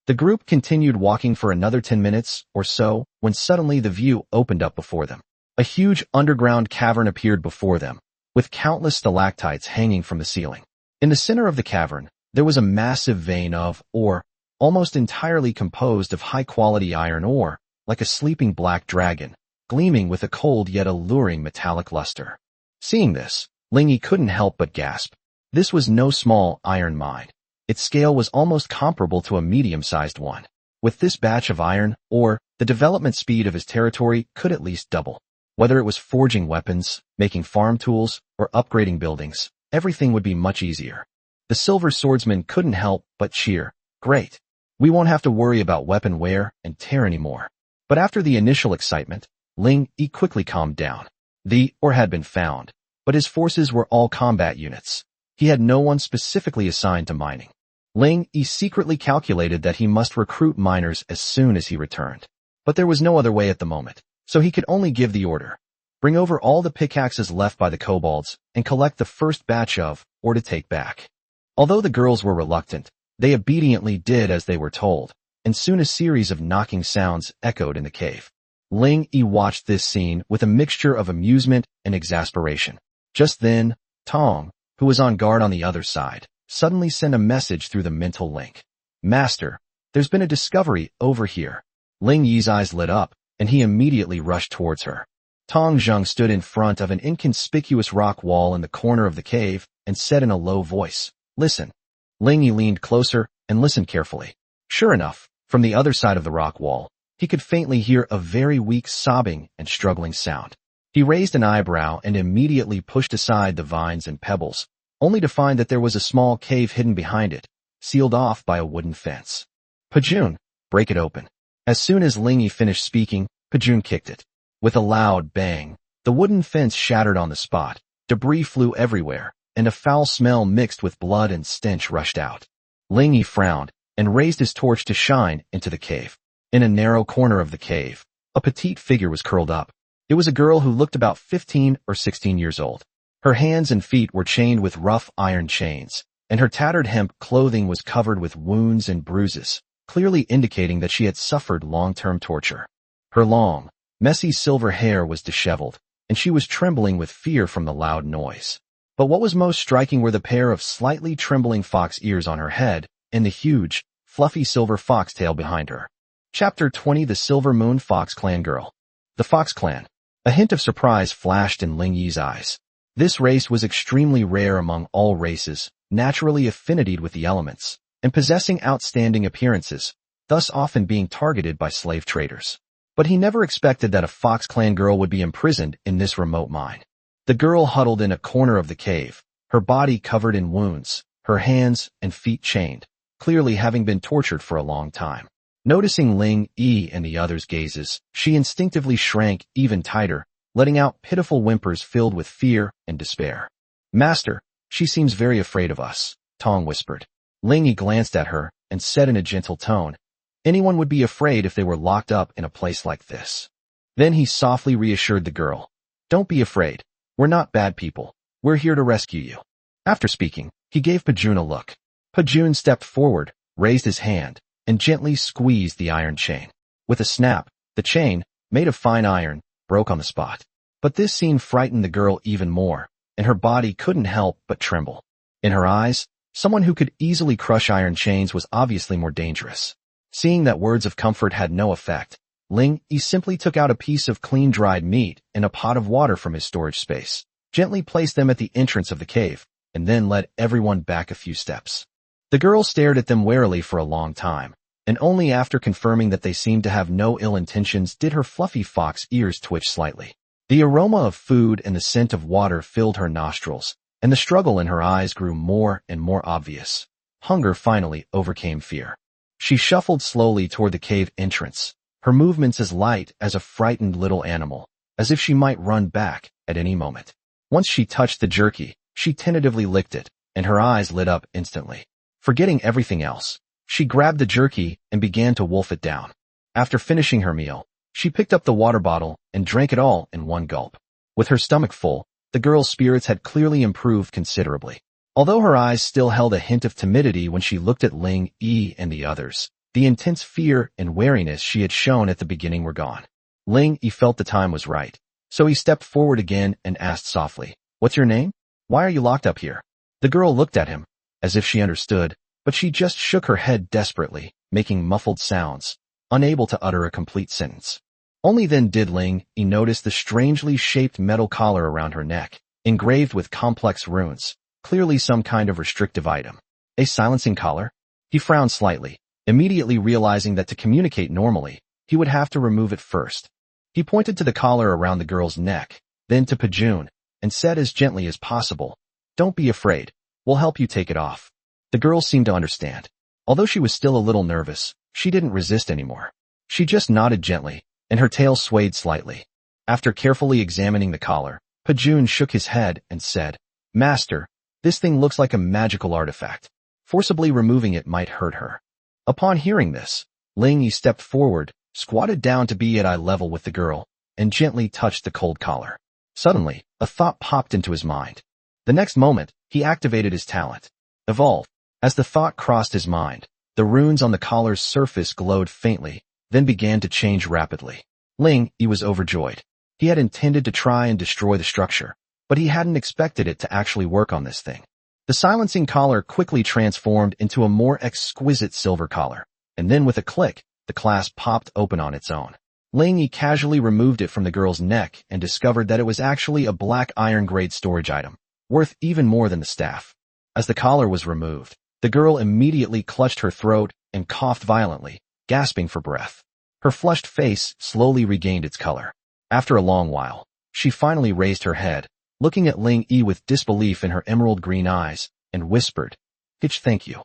The group continued walking for another 10 minutes or so, when suddenly the view opened up before them. A huge underground cavern appeared before them, with countless stalactites hanging from the ceiling. In the center of the cavern, there was a massive vein of ore, almost entirely composed of high-quality iron ore, like a sleeping black dragon, gleaming with a cold yet alluring metallic luster. Seeing this, Ling Yi couldn't help but gasp. This was no small iron mine. Its scale was almost comparable to a medium-sized one. With this batch of iron ore, the development speed of his territory could at least double. Whether it was forging weapons, making farm tools, or upgrading buildings, everything would be much easier. The silver swordsman couldn't help but cheer. "Great. We won't have to worry about weapon wear and tear anymore." But after the initial excitement, Ling Yi quickly calmed down. The ore had been found, but his forces were all combat units. He had no one specifically assigned to mining. Ling Yi secretly calculated that he must recruit miners as soon as he returned. But there was no other way at the moment, so he could only give the order. Bring over all the pickaxes left by the kobolds and collect the first batch of ore to take back. Although the girls were reluctant, they obediently did as they were told, and soon a series of knocking sounds echoed in the cave. Ling Yi watched this scene with a mixture of amusement and exasperation. Just then, Tong, who was on guard on the other side, suddenly sent a message through the mental link. Master, there's been a discovery over here. Ling Yi's eyes lit up, and he immediately rushed towards her. Tong Zheng stood in front of an inconspicuous rock wall in the corner of the cave and said in a low voice, "Listen." Ling Yi leaned closer and listened carefully. Sure enough, from the other side of the rock wall, he could faintly hear a very weak sobbing and struggling sound. He raised an eyebrow and immediately pushed aside the vines and pebbles, only to find that there was a small cave hidden behind it, sealed off by a wooden fence. "Pajun, break it open." As soon as Ling Yi finished speaking, Pajun kicked it. With a loud bang, the wooden fence shattered on the spot, debris flew everywhere, and a foul smell mixed with blood and stench rushed out. Ling Yi frowned and raised his torch to shine into the cave. In a narrow corner of the cave, a petite figure was curled up. It was a girl who looked about 15 or 16 years old. Her hands and feet were chained with rough iron chains, and her tattered hemp clothing was covered with wounds and bruises, clearly indicating that she had suffered long-term torture. Her long, messy silver hair was disheveled, and she was trembling with fear from the loud noise. But what was most striking were the pair of slightly trembling fox ears on her head and the huge, fluffy silver foxtail behind her. Chapter 20: The Silver Moon Fox Clan Girl. The Fox Clan. A hint of surprise flashed in Ling Yi's eyes. This race was extremely rare among all races, naturally affinitied with the elements, and possessing outstanding appearances, thus often being targeted by slave traders. But he never expected that a Fox Clan girl would be imprisoned in this remote mine. The girl huddled in a corner of the cave, her body covered in wounds, her hands and feet chained, clearly having been tortured for a long time. Noticing Ling Yi and the others' gazes, she instinctively shrank even tighter, letting out pitiful whimpers filled with fear and despair. "Master, she seems very afraid of us," Tong whispered. Ling Yi glanced at her and said in a gentle tone, "Anyone would be afraid if they were locked up in a place like this." Then he softly reassured the girl, "Don't be afraid. We're not bad people. We're here to rescue you." After speaking, he gave Pajun a look. Pajun stepped forward, raised his hand, and gently squeezed the iron chain. With a snap, the chain, made of fine iron, broke on the spot. But this scene frightened the girl even more, and her body couldn't help but tremble. In her eyes, someone who could easily crush iron chains was obviously more dangerous. Seeing that words of comfort had no effect, Ling Yi simply took out a piece of clean dried meat and a pot of water from his storage space, gently placed them at the entrance of the cave, and then led everyone back a few steps. The girl stared at them warily for a long time, and only after confirming that they seemed to have no ill intentions did her fluffy fox ears twitch slightly. The aroma of food and the scent of water filled her nostrils, and the struggle in her eyes grew more and more obvious. Hunger finally overcame fear. She shuffled slowly toward the cave entrance, her movements as light as a frightened little animal, as if she might run back at any moment. Once she touched the jerky, she tentatively licked it, and her eyes lit up instantly. Forgetting everything else, she grabbed the jerky and began to wolf it down. After finishing her meal, she picked up the water bottle and drank it all in one gulp. With her stomach full, the girl's spirits had clearly improved considerably. Although her eyes still held a hint of timidity when she looked at Ling Yi and the others, the intense fear and wariness she had shown at the beginning were gone. Ling Yi felt the time was right, so he stepped forward again and asked softly, "What's your name? Why are you locked up here?" The girl looked at him, as if she understood, but she just shook her head desperately, making muffled sounds, unable to utter a complete sentence. Only then did Ling Yi notice the strangely shaped metal collar around her neck, engraved with complex runes, clearly some kind of restrictive item. A silencing collar? He frowned slightly, immediately realizing that to communicate normally, he would have to remove it first. He pointed to the collar around the girl's neck, then to Pajun, and said as gently as possible, "Don't be afraid. We'll help you take it off." The girl seemed to understand. Although she was still a little nervous, she didn't resist anymore. She just nodded gently, and her tail swayed slightly. After carefully examining the collar, Pajun shook his head and said, "Master, this thing looks like a magical artifact. Forcibly removing it might hurt her." Upon hearing this, Ling Yi stepped forward, squatted down to be at eye level with the girl, and gently touched the cold collar. Suddenly, a thought popped into his mind. The next moment, he activated his talent. Evolve. As the thought crossed his mind, the runes on the collar's surface glowed faintly, then began to change rapidly. Ling Yi was overjoyed. He had intended to try and destroy the structure, but he hadn't expected it to actually work on this thing. The silencing collar quickly transformed into a more exquisite silver collar, and then with a click, the clasp popped open on its own. Ling Yi casually removed it from the girl's neck and discovered that it was actually a black iron-grade storage item, worth even more than the staff. As the collar was removed, the girl immediately clutched her throat and coughed violently, gasping for breath. Her flushed face slowly regained its color. After a long while, she finally raised her head, looking at Ling Yi with disbelief in her emerald green eyes, and whispered, "Hitch, thank you."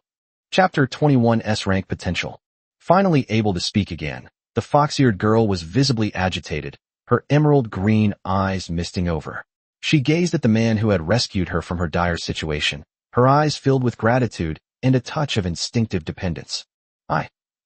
Chapter 21 S-Rank Potential. Finally able to speak again, the fox-eared girl was visibly agitated, her emerald green eyes misting over. She gazed at the man who had rescued her from her dire situation, her eyes filled with gratitude and a touch of instinctive dependence.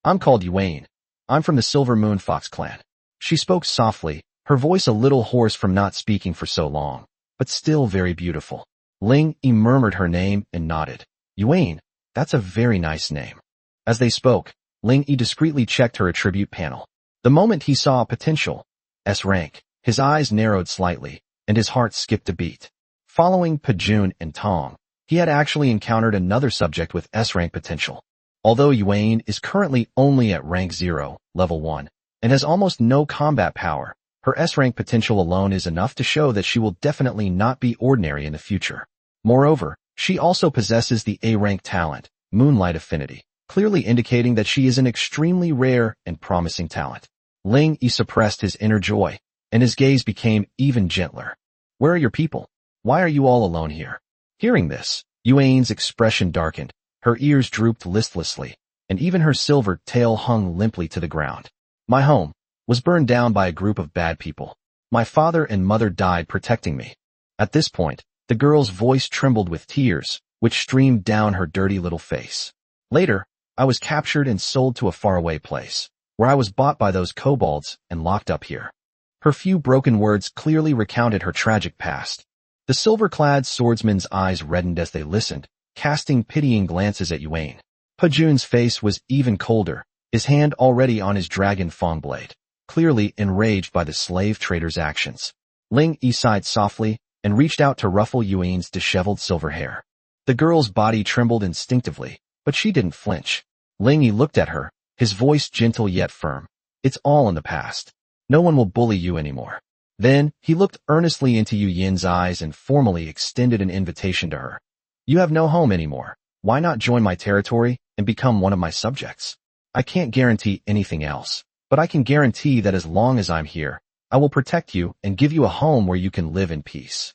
I'm called Yuane. I'm from the Silver Moon Fox clan." She spoke softly, her voice a little hoarse from not speaking for so long, but still very beautiful. Ling Yi murmured her name and nodded. "Yuane, that's a very nice name." As they spoke, Ling Yi discreetly checked her attribute panel. The moment he saw potential S-rank, his eyes narrowed slightly, and his heart skipped a beat. Following Pajun and Tong, he had actually encountered another subject with S-rank potential. Although Yuane is currently only at rank 0, level 1, and has almost no combat power, her S-rank potential alone is enough to show that she will definitely not be ordinary in the future. Moreover, she also possesses the A-rank talent, Moonlight Affinity, clearly indicating that she is an extremely rare and promising talent. Ling Yi suppressed his inner joy, and his gaze became even gentler. "Where are your people? Why are you all alone here?" Hearing this, Yuane's expression darkened, her ears drooped listlessly, and even her silver tail hung limply to the ground. "My home was burned down by a group of bad people. My father and mother died protecting me." At this point, the girl's voice trembled with tears, which streamed down her dirty little face. "Later, I was captured and sold to a faraway place, where I was bought by those kobolds and locked up here." Her few broken words clearly recounted her tragic past. The silver-clad swordsman's eyes reddened as they listened, casting pitying glances at Yuane. Pajun's face was even colder, his hand already on his dragon fang blade, clearly enraged by the slave trader's actions. Ling Yi sighed softly and reached out to ruffle Yuane's disheveled silver hair. The girl's body trembled instinctively, but she didn't flinch. Ling Yi looked at her, his voice gentle yet firm. "It's all in the past. No one will bully you anymore." Then, he looked earnestly into Yu Yin's eyes and formally extended an invitation to her. "You have no home anymore. Why not join my territory and become one of my subjects? I can't guarantee anything else, but I can guarantee that as long as I'm here, I will protect you and give you a home where you can live in peace."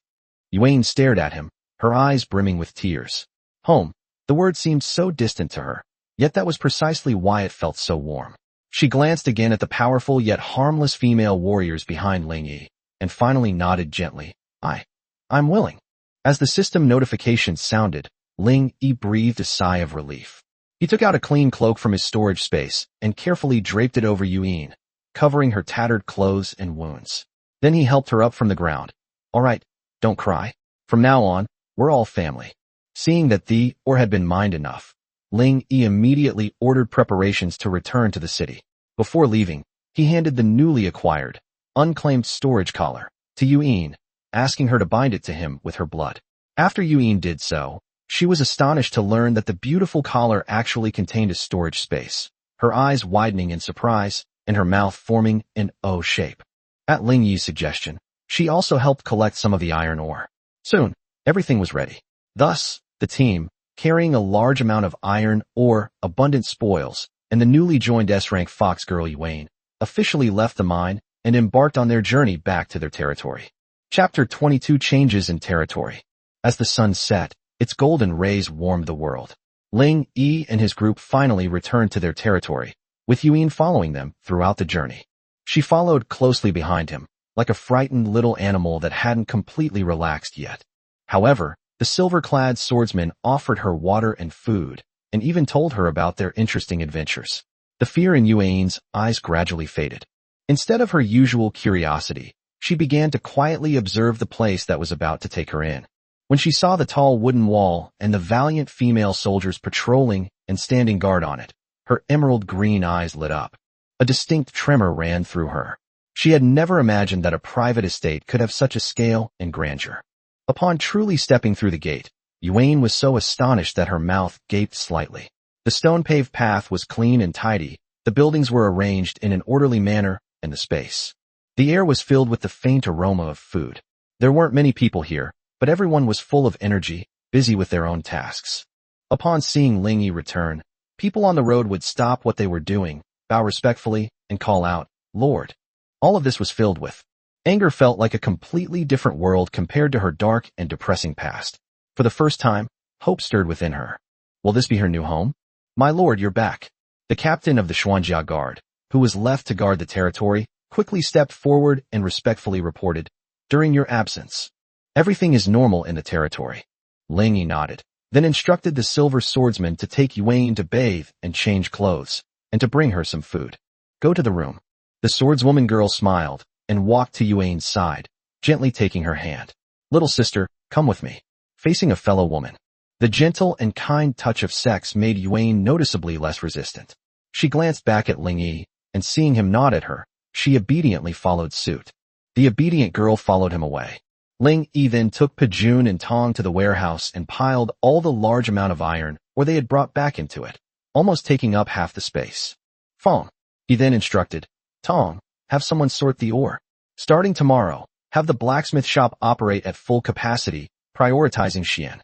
Yuane stared at him, her eyes brimming with tears. Home. The word seemed so distant to her, yet that was precisely why it felt so warm. She glanced again at the powerful yet harmless female warriors behind Ling Yi, and finally nodded gently. I'm willing." As the system notification sounded, Ling Yi breathed a sigh of relief. He took out a clean cloak from his storage space and carefully draped it over Yuine, covering her tattered clothes and wounds. Then he helped her up from the ground. "All right, don't cry. From now on, we're all family." Seeing that had been mind enough, Ling Yi immediately ordered preparations to return to the city. Before leaving, he handed the newly acquired, unclaimed storage collar to Yuine, asking her to bind it to him with her blood. After Yuine did so, she was astonished to learn that the beautiful collar actually contained a storage space, her eyes widening in surprise and her mouth forming an O shape. At Ling Yi's suggestion, she also helped collect some of the iron ore. Soon, everything was ready. Thus, the team, carrying a large amount of iron ore, abundant spoils, and the newly joined S-rank fox girl Yuane, officially left the mine and embarked on their journey back to their territory. Chapter 22 Changes in Territory. As the sun set, its golden rays warmed the world. Ling Yi and his group finally returned to their territory, with Yuine following them throughout the journey. She followed closely behind him, like a frightened little animal that hadn't completely relaxed yet. However, the silver-clad swordsman offered her water and food, and even told her about their interesting adventures. The fear in Yuane's eyes gradually faded. Instead of her usual curiosity, she began to quietly observe the place that was about to take her in. When she saw the tall wooden wall and the valiant female soldiers patrolling and standing guard on it, her emerald green eyes lit up. A distinct tremor ran through her. She had never imagined that a private estate could have such a scale and grandeur. Upon truly stepping through the gate, Yuan was so astonished that her mouth gaped slightly. The stone-paved path was clean and tidy, the buildings were arranged in an orderly manner, and the space. The air was filled with the faint aroma of food. There weren't many people here, but everyone was full of energy, busy with their own tasks. Upon seeing Ling Yi return, people on the road would stop what they were doing, bow respectfully, and call out, "Lord." All of this was filled with anger. Felt like a completely different world compared to her dark and depressing past. For the first time, hope stirred within her. Will this be her new home? "My lord, you're back." The captain of the Xuanjia Guard, who was left to guard the territory, quickly stepped forward and respectfully reported, "During your absence, everything is normal in the territory." Ling Yi nodded, then instructed the silver swordsman to take Yuan to bathe and change clothes, and to bring her some food. "Go to the room." The swordswoman girl smiled and walked to Yuan's side, gently taking her hand. "Little sister, come with me." Facing a fellow woman, the gentle and kind touch of sex made Yuan noticeably less resistant. She glanced back at Ling Yi, and seeing him nod at her, she obediently followed suit. The obedient girl followed him away. Ling Yi then took Pejun and Tong to the warehouse and piled all the large amount of iron where they had brought back into it, almost taking up half the space. "Fong," he then instructed, "Tong, have someone sort the ore. Starting tomorrow, have the blacksmith shop operate at full capacity, prioritizing Xian.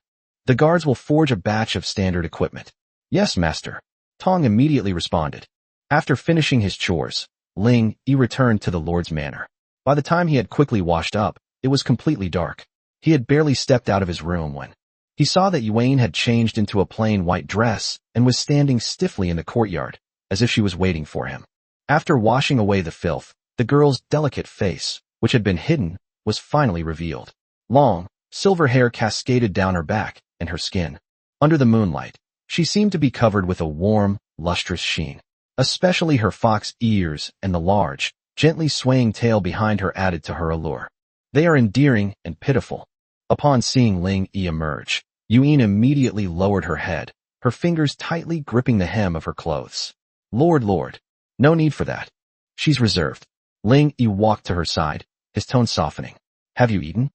The guards will forge a batch of standard equipment." "Yes, master," Tong immediately responded. After finishing his chores, Ling Yi returned to the lord's manor. By the time he had quickly washed up, it was completely dark. He had barely stepped out of his room when he saw that Yuan had changed into a plain white dress and was standing stiffly in the courtyard, as if she was waiting for him. After washing away the filth, the girl's delicate face, which had been hidden, was finally revealed. Long, silver hair cascaded down her back and her skin. Under the moonlight, she seemed to be covered with a warm, lustrous sheen. Especially her fox ears and the large, gently swaying tail behind her added to her allure. They are endearing and pitiful. Upon seeing Ling Yi emerge, Yuan immediately lowered her head, her fingers tightly gripping the hem of her clothes. Lord, no need for that. She's reserved." Ling Yi walked to her side, his tone softening. "Have you eaten?"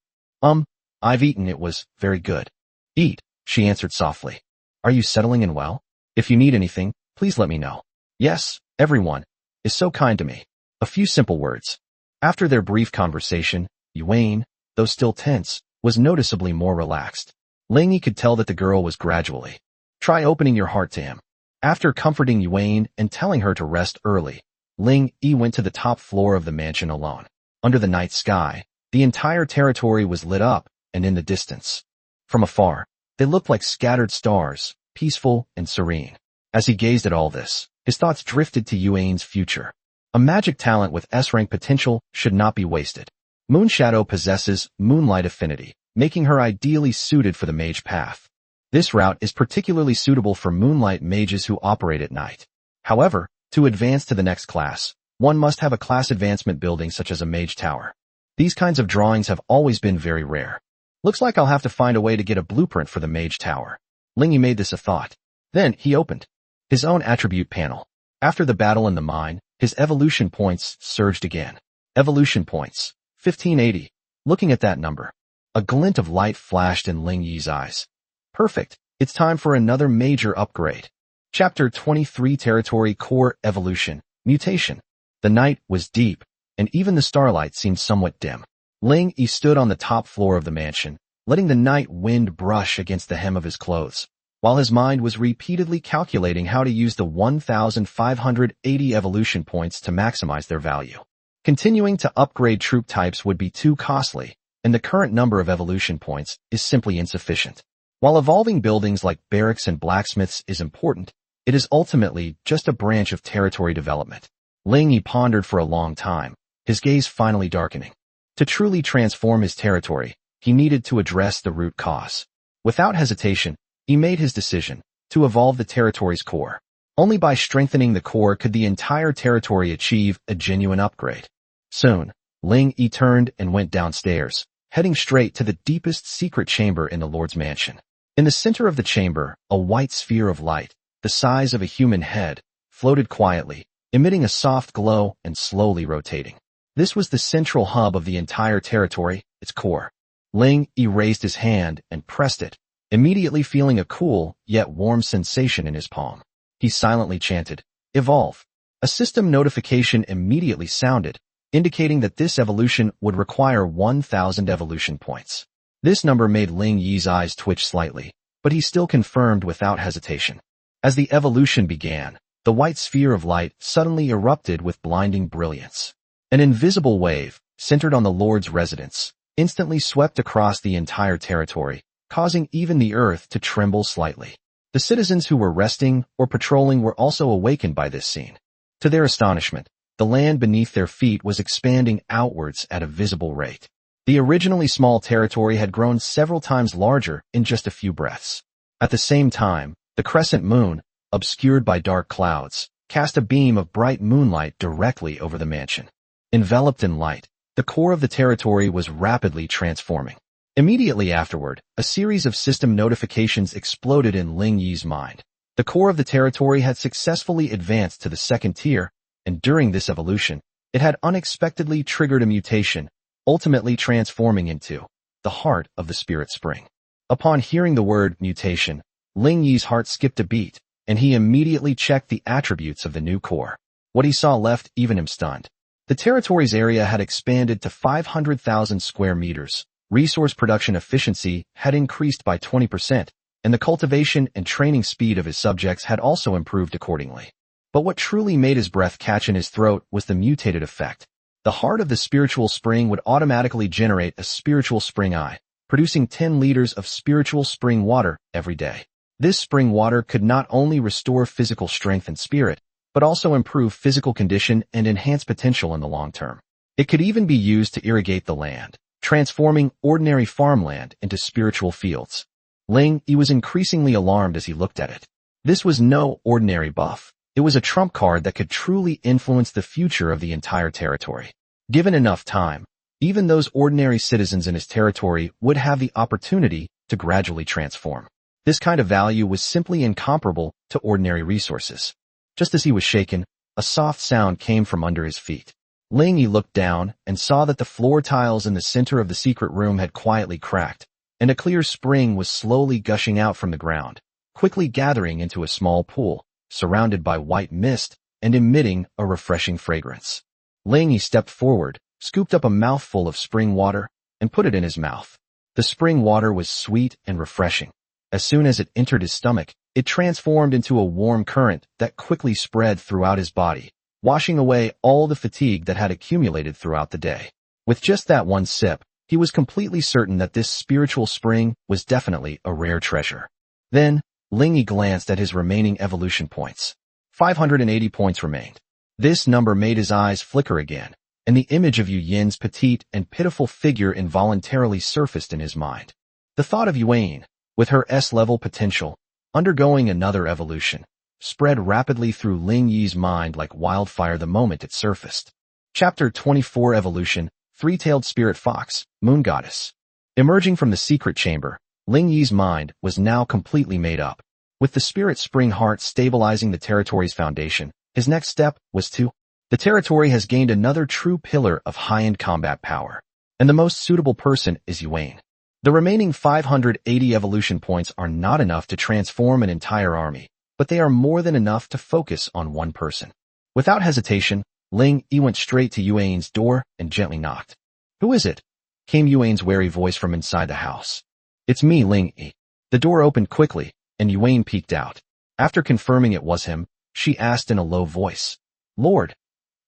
I've eaten. It was very good." "Eat," she answered softly. "Are you settling in well? If you need anything, please let me know." "Yes, everyone is so kind to me." A few simple words. After their brief conversation, Yuan, though still tense, was noticeably more relaxed. Ling Yi could tell that the girl was gradually try opening your heart to him. After comforting Yuan and telling her to rest early, Ling Yi went to the top floor of the mansion alone. Under the night sky, the entire territory was lit up, and in the distance, from afar, they looked like scattered stars, peaceful and serene. As he gazed at all this, his thoughts drifted to Yuan's future. A magic talent with S-rank potential should not be wasted. Moonshadow possesses moonlight affinity, making her ideally suited for the mage path. This route is particularly suitable for moonlight mages who operate at night. However, to advance to the next class, one must have a class advancement building such as a mage tower. These kinds of drawings have always been very rare. Looks like I'll have to find a way to get a blueprint for the mage tower. Ling Yi made this a thought. Then he opened his own attribute panel. After the battle in the mine, his evolution points surged again. Evolution points, 1580. Looking at that number, a glint of light flashed in Ling Yi's eyes. Perfect. It's time for another major upgrade. Chapter 23 Territory Core Evolution Mutation. The night was deep, and even the starlight seemed somewhat dim. Ling Yi stood on the top floor of the mansion, letting the night wind brush against the hem of his clothes, while his mind was repeatedly calculating how to use the 1,580 evolution points to maximize their value. Continuing to upgrade troop types would be too costly, and the current number of evolution points is simply insufficient. While evolving buildings like barracks and blacksmiths is important, it is ultimately just a branch of territory development. Ling Yi pondered for a long time, his gaze finally darkening. To truly transform his territory, he needed to address the root cause. Without hesitation, he made his decision to evolve the territory's core. Only by strengthening the core could the entire territory achieve a genuine upgrade. Soon, Ling Yi turned and went downstairs, heading straight to the deepest secret chamber in the Lord's mansion. In the center of the chamber, a white sphere of light, the size of a human head, floated quietly, emitting a soft glow and slowly rotating. This was the central hub of the entire territory, its core. Ling Yi raised his hand and pressed it, immediately feeling a cool, yet warm sensation in his palm. He silently chanted, "Evolve." A system notification immediately sounded, indicating that this evolution would require 1,000 evolution points. This number made Ling Yi's eyes twitch slightly, but he still confirmed without hesitation. As the evolution began, the white sphere of light suddenly erupted with blinding brilliance. An invisible wave, centered on the Lord's residence, instantly swept across the entire territory, causing even the earth to tremble slightly. The citizens who were resting or patrolling were also awakened by this scene. To their astonishment, the land beneath their feet was expanding outwards at a visible rate. The originally small territory had grown several times larger in just a few breaths. At the same time, the crescent moon, obscured by dark clouds, cast a beam of bright moonlight directly over the mansion. Enveloped in light, the core of the territory was rapidly transforming. Immediately afterward, a series of system notifications exploded in Ling Yi's mind. The core of the territory had successfully advanced to the second tier, and during this evolution, it had unexpectedly triggered a mutation, ultimately transforming into the heart of the spirit spring. Upon hearing the word mutation, Ling Yi's heart skipped a beat, and he immediately checked the attributes of the new core. What he saw left even him stunned. The territory's area had expanded to 500,000 square meters, resource production efficiency had increased by 20%, and the cultivation and training speed of his subjects had also improved accordingly. But what truly made his breath catch in his throat was the mutated effect. The heart of the spiritual spring would automatically generate a spiritual spring eye, producing 10 liters of spiritual spring water every day. This spring water could not only restore physical strength and spirit, but also improve physical condition and enhance potential in the long term. It could even be used to irrigate the land, transforming ordinary farmland into spiritual fields. Ling Yi was increasingly alarmed as he looked at it. This was no ordinary buff. It was a trump card that could truly influence the future of the entire territory. Given enough time, even those ordinary citizens in his territory would have the opportunity to gradually transform. This kind of value was simply incomparable to ordinary resources. Just as he was shaken, a soft sound came from under his feet. Ling Yi looked down and saw that the floor tiles in the center of the secret room had quietly cracked, and a clear spring was slowly gushing out from the ground, quickly gathering into a small pool, surrounded by white mist and emitting a refreshing fragrance. Ling Yi stepped forward, scooped up a mouthful of spring water, and put it in his mouth. The spring water was sweet and refreshing. As soon as it entered his stomach, it transformed into a warm current that quickly spread throughout his body, washing away all the fatigue that had accumulated throughout the day. With just that one sip, he was completely certain that this spiritual spring was definitely a rare treasure. Then, Ling Yi glanced at his remaining evolution points. 580 points remained. This number made his eyes flicker again, and the image of Yu Yin's petite and pitiful figure involuntarily surfaced in his mind. The thought of Yuan, with her S-level potential, undergoing another evolution, spread rapidly through Ling Yi's mind like wildfire the moment it surfaced. Chapter 24 Evolution, Three-Tailed Spirit Fox, Moon Goddess. Emerging from the secret chamber, Ling Yi's mind was now completely made up. With the spirit spring heart stabilizing the territory's foundation, his next step was to. The territory has gained another true pillar of high-end combat power, and the most suitable person is Yuan. The remaining 580 evolution points are not enough to transform an entire army, but they are more than enough to focus on one person. Without hesitation, Ling Yi went straight to Yuan's door and gently knocked. "Who is it?" came Yuan's wary voice from inside the house. "It's me, Ling Yi." The door opened quickly, and Yuan peeked out. After confirming it was him, she asked in a low voice, "Lord,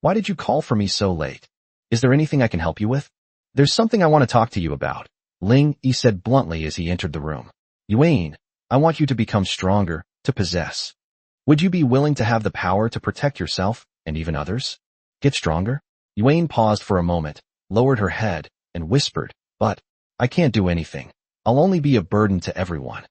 why did you call for me so late? Is there anything I can help you with?" "There's something I want to talk to you about," Ling Yi said bluntly as he entered the room. "Yuan, I want you to become stronger, to possess. Would you be willing to have the power to protect yourself and even others? Get stronger?" Yuan paused for a moment, lowered her head, and whispered, "But I can't do anything. I'll only be a burden to everyone."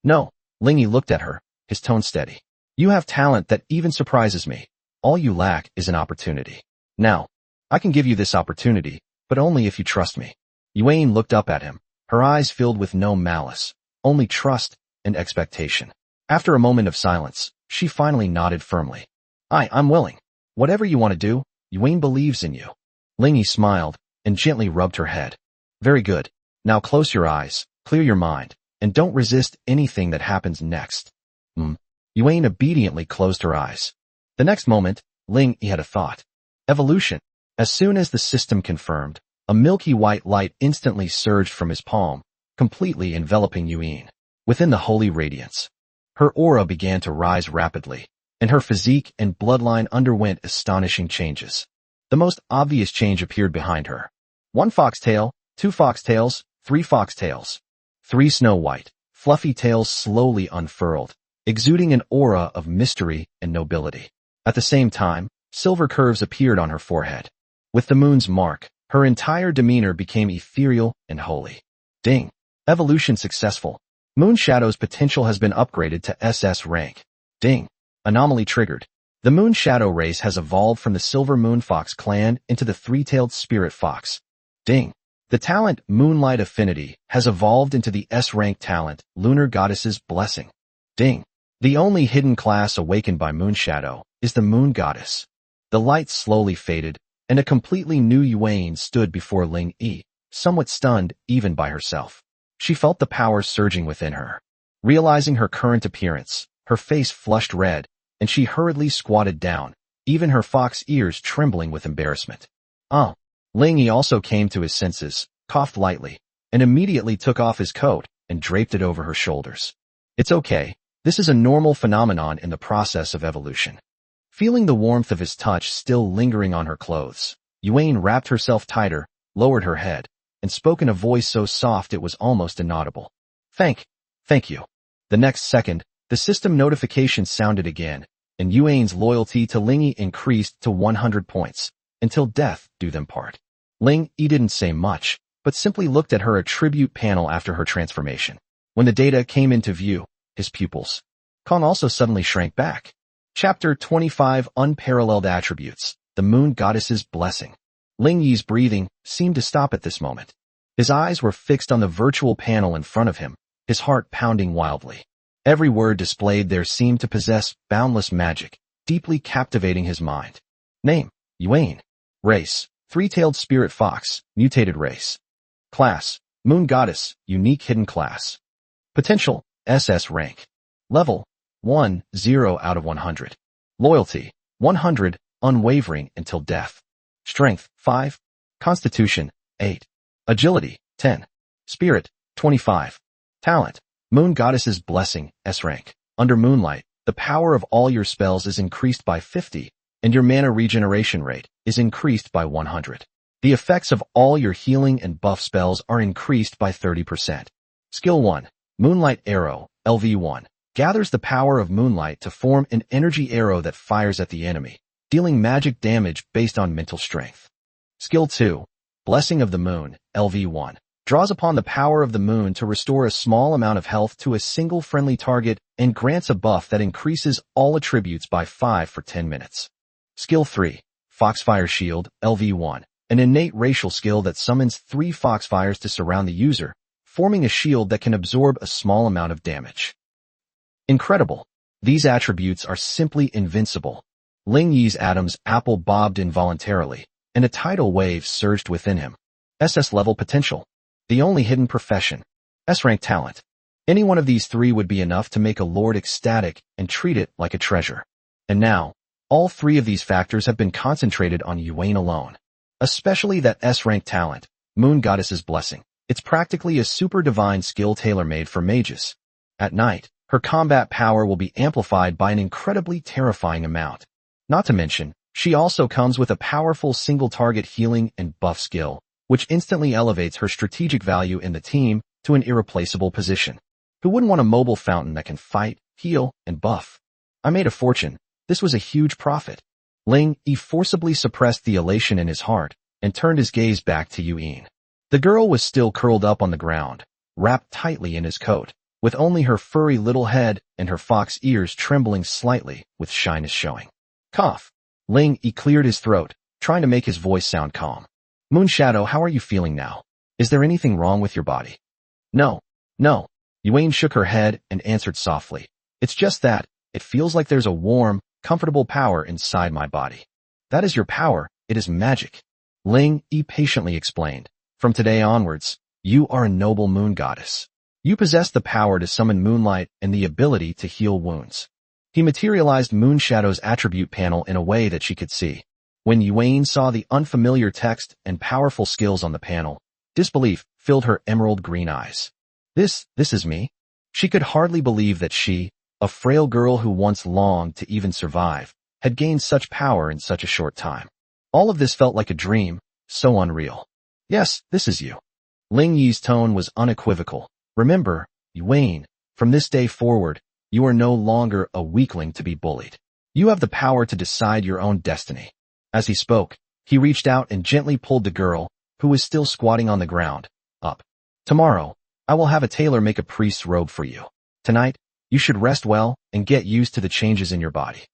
"No," Ling Yi looked at her, his tone steady. "You have talent that even surprises me. All you lack is an opportunity. Now, I can give you this opportunity, but only if you trust me." Yuan looked up at him, her eyes filled with no malice, only trust and expectation. After a moment of silence, she finally nodded firmly. I'm willing. Whatever you want to do, Yuan believes in you." Ling smiled and gently rubbed her head. Very good. Now close your eyes, clear your mind, and don't resist anything that happens next. Yuan obediently closed her eyes. The next moment, Ling had a thought. Evolution. As soon as the system confirmed, a milky white light instantly surged from his palm, completely enveloping Yuan. Within the holy radiance, her aura began to rise rapidly, and her physique and bloodline underwent astonishing changes. The most obvious change appeared behind her. 1 foxtail, 2 foxtails, 3 foxtails. 3 snow-white, fluffy tails slowly unfurled, exuding an aura of mystery and nobility. At the same time, silver curves appeared on her forehead. With the moon's mark, her entire demeanor became ethereal and holy. Ding! Evolution successful. Moon Shadow's potential has been upgraded to SS rank. Ding! Anomaly triggered. The Moon Shadow race has evolved from the Silver Moon Fox clan into the three-tailed Spirit Fox. Ding! The talent Moonlight Affinity has evolved into the S-rank talent Lunar Goddess's Blessing. Ding! The only hidden class awakened by Moon Shadow is the Moon Goddess. The light slowly faded, and a completely new Yuan stood before Ling Yi, somewhat stunned even by herself. She felt the power surging within her. Realizing her current appearance, her face flushed red, and she hurriedly squatted down, even her fox ears trembling with embarrassment. Ling Yi also came to his senses, coughed lightly, and immediately took off his coat and draped it over her shoulders. It's okay. This is a normal phenomenon in the process of evolution. Feeling the warmth of his touch still lingering on her clothes, Yuan wrapped herself tighter, lowered her head, and spoke in a voice so soft it was almost inaudible. Thank you. The next second, the system notification sounded again, and Yuan's loyalty to Ling Yi increased to 100 points, until death do them part. Ling Yi didn't say much, but simply looked at her attribute panel after her transformation. When the data came into view, his pupils. Kong also suddenly shrank back. Chapter 25 Unparalleled Attributes, the Moon Goddess's Blessing. Ling Yi's breathing seemed to stop at this moment. His eyes were fixed on the virtual panel in front of him, his heart pounding wildly. Every word displayed there seemed to possess boundless magic, deeply captivating his mind. Name, Yuan. Race, three-tailed spirit fox, mutated race. Class, Moon Goddess, unique hidden class. Potential, SS rank. Level, 1, 0 out of 100. Loyalty, 100, unwavering until death. Strength, 5. Constitution, 8. Agility, 10. Spirit, 25. Talent, Moon Goddess's Blessing, S rank. Under Moonlight, the power of all your spells is increased by 50, and your mana regeneration rate is increased by 100. The effects of all your healing and buff spells are increased by 30%. Skill 1. Moonlight Arrow, LV1. Gathers the power of moonlight to form an energy arrow that fires at the enemy, dealing magic damage based on mental strength. Skill 2. Blessing of the Moon, LV1. Draws upon the power of the moon to restore a small amount of health to a single friendly target and grants a buff that increases all attributes by 5 for 10 minutes. Skill 3. Foxfire Shield, LV1. An innate racial skill that summons 3 foxfires to surround the user, forming a shield that can absorb a small amount of damage. Incredible. These attributes are simply invincible. Ling Yi's Adam's apple bobbed involuntarily, and a tidal wave surged within him. SS level potential. The only hidden profession. S-rank talent. Any one of these 3 would be enough to make a lord ecstatic and treat it like a treasure. And now, all 3 of these factors have been concentrated on Yuan alone. Especially that S-rank talent, Moon Goddess's Blessing. It's practically a super divine skill tailor-made for mages. At night, her combat power will be amplified by an incredibly terrifying amount. Not to mention, she also comes with a powerful single-target healing and buff skill, which instantly elevates her strategic value in the team to an irreplaceable position. Who wouldn't want a mobile fountain that can fight, heal, and buff? I made a fortune. This was a huge profit. Ling Yi forcibly suppressed the elation in his heart and turned his gaze back to Yuan. The girl was still curled up on the ground, wrapped tightly in his coat, with only her furry little head and her fox ears trembling slightly with shyness showing. Cough. Ling Yi cleared his throat, trying to make his voice sound calm. Moon Shadow, how are you feeling now? Is there anything wrong with your body? No. Yuan shook her head and answered softly. It's just that, it feels like there's a warm, comfortable power inside my body. That is your power, it is magic. Ling Yi patiently explained. From today onwards, you are a noble moon goddess. You possess the power to summon moonlight and the ability to heal wounds. He materialized Moonshadow's attribute panel in a way that she could see. When Yuan saw the unfamiliar text and powerful skills on the panel, disbelief filled her emerald green eyes. This is me? She could hardly believe that she, a frail girl who once longed to even survive, had gained such power in such a short time. All of this felt like a dream, so unreal. Yes, this is you. Ling Yi's tone was unequivocal. Remember, Yuan, from this day forward, you are no longer a weakling to be bullied. You have the power to decide your own destiny. As he spoke, he reached out and gently pulled the girl, who was still squatting on the ground, up. Tomorrow, I will have a tailor make a priest's robe for you. Tonight, you should rest well and get used to the changes in your body.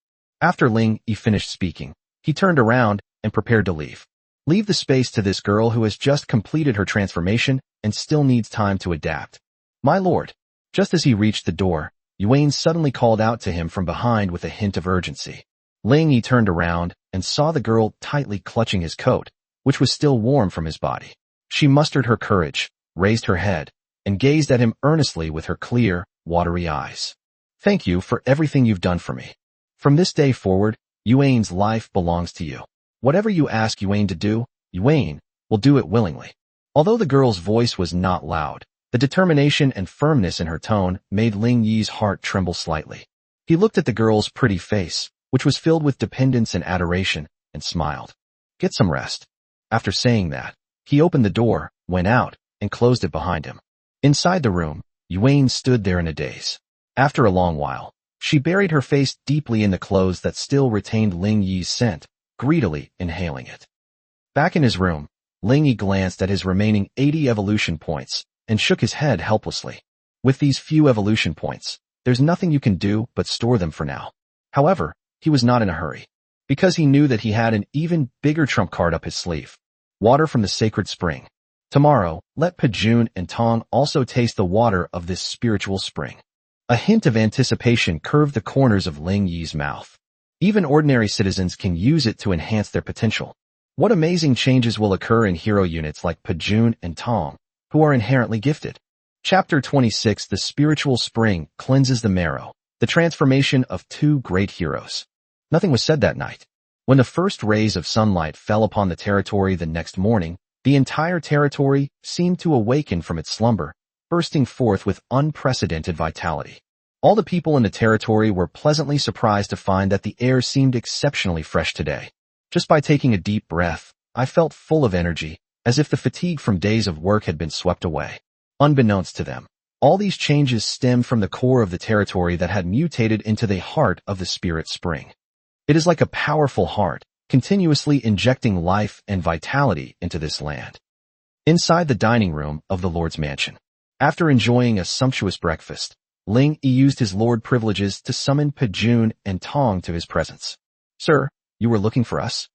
After Ling Yi finished speaking, he turned around and prepared to leave. Leave the space to this girl who has just completed her transformation and still needs time to adapt. My lord. Just as he reached the door, Yuan suddenly called out to him from behind with a hint of urgency. Ling Yi turned around and saw the girl tightly clutching his coat, which was still warm from his body. She mustered her courage, raised her head, and gazed at him earnestly with her clear, watery eyes. Thank you for everything you've done for me. From this day forward, Yuan's life belongs to you. Whatever you ask Yuan to do, Yuan will do it willingly. Although the girl's voice was not loud, the determination and firmness in her tone made Ling Yi's heart tremble slightly. He looked at the girl's pretty face, which was filled with dependence and adoration, and smiled. Get some rest. After saying that, he opened the door, went out, and closed it behind him. Inside the room, Yuan stood there in a daze. After a long while, she buried her face deeply in the clothes that still retained Ling Yi's scent, greedily inhaling it. Back in his room, Ling Yi glanced at his remaining 80 evolution points and shook his head helplessly. With these few evolution points, there's nothing you can do but store them for now. However, he was not in a hurry, because he knew that he had an even bigger trump card up his sleeve. Water from the sacred spring. Tomorrow, let Pejun and Tong also taste the water of this spiritual spring. A hint of anticipation curved the corners of Ling Yi's mouth. Even ordinary citizens can use it to enhance their potential. What amazing changes will occur in hero units like Pejun and Tong, who are inherently gifted. Chapter 26 The Spiritual Spring Cleanses the Marrow. The transformation of two great heroes. Nothing was said that night. When the first rays of sunlight fell upon the territory the next morning, the entire territory seemed to awaken from its slumber, bursting forth with unprecedented vitality. All the people in the territory were pleasantly surprised to find that the air seemed exceptionally fresh today. Just by taking a deep breath, I felt full of energy, as if the fatigue from days of work had been swept away. Unbeknownst to them, all these changes stemmed from the core of the territory that had mutated into the heart of the spirit spring. It is like a powerful heart, continuously injecting life and vitality into this land. Inside the dining room of the Lord's mansion, after enjoying a sumptuous breakfast, Ling Yi used his lord privileges to summon Pejun and Tong to his presence. Sir, you were looking for us?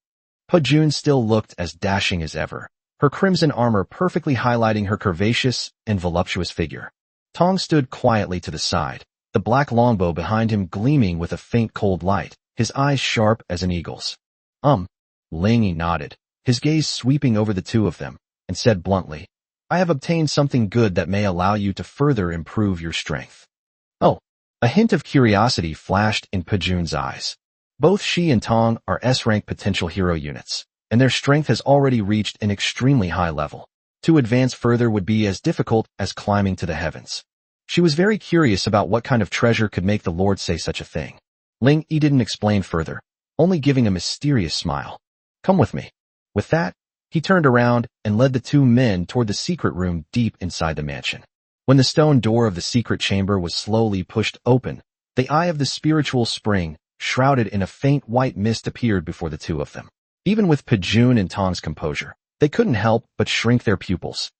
Pejun still looked as dashing as ever, her crimson armor perfectly highlighting her curvaceous and voluptuous figure. Tong stood quietly to the side, the black longbow behind him gleaming with a faint cold light, his eyes sharp as an eagle's. Ling Yi nodded, his gaze sweeping over the two of them, and said bluntly, I have obtained something good that may allow you to further improve your strength. Oh, a hint of curiosity flashed in Pejun's eyes. Both she and Tong are S-rank potential hero units, and their strength has already reached an extremely high level. To advance further would be as difficult as climbing to the heavens. She was very curious about what kind of treasure could make the Lord say such a thing. Ling Yi didn't explain further, only giving a mysterious smile. Come with me. With that, he turned around and led the two men toward the secret room deep inside the mansion. When the stone door of the secret chamber was slowly pushed open, the eye of the spiritual spring, shrouded in a faint white mist, appeared before the two of them. Even with Pejun and Tong's composure, they couldn't help but shrink their pupils.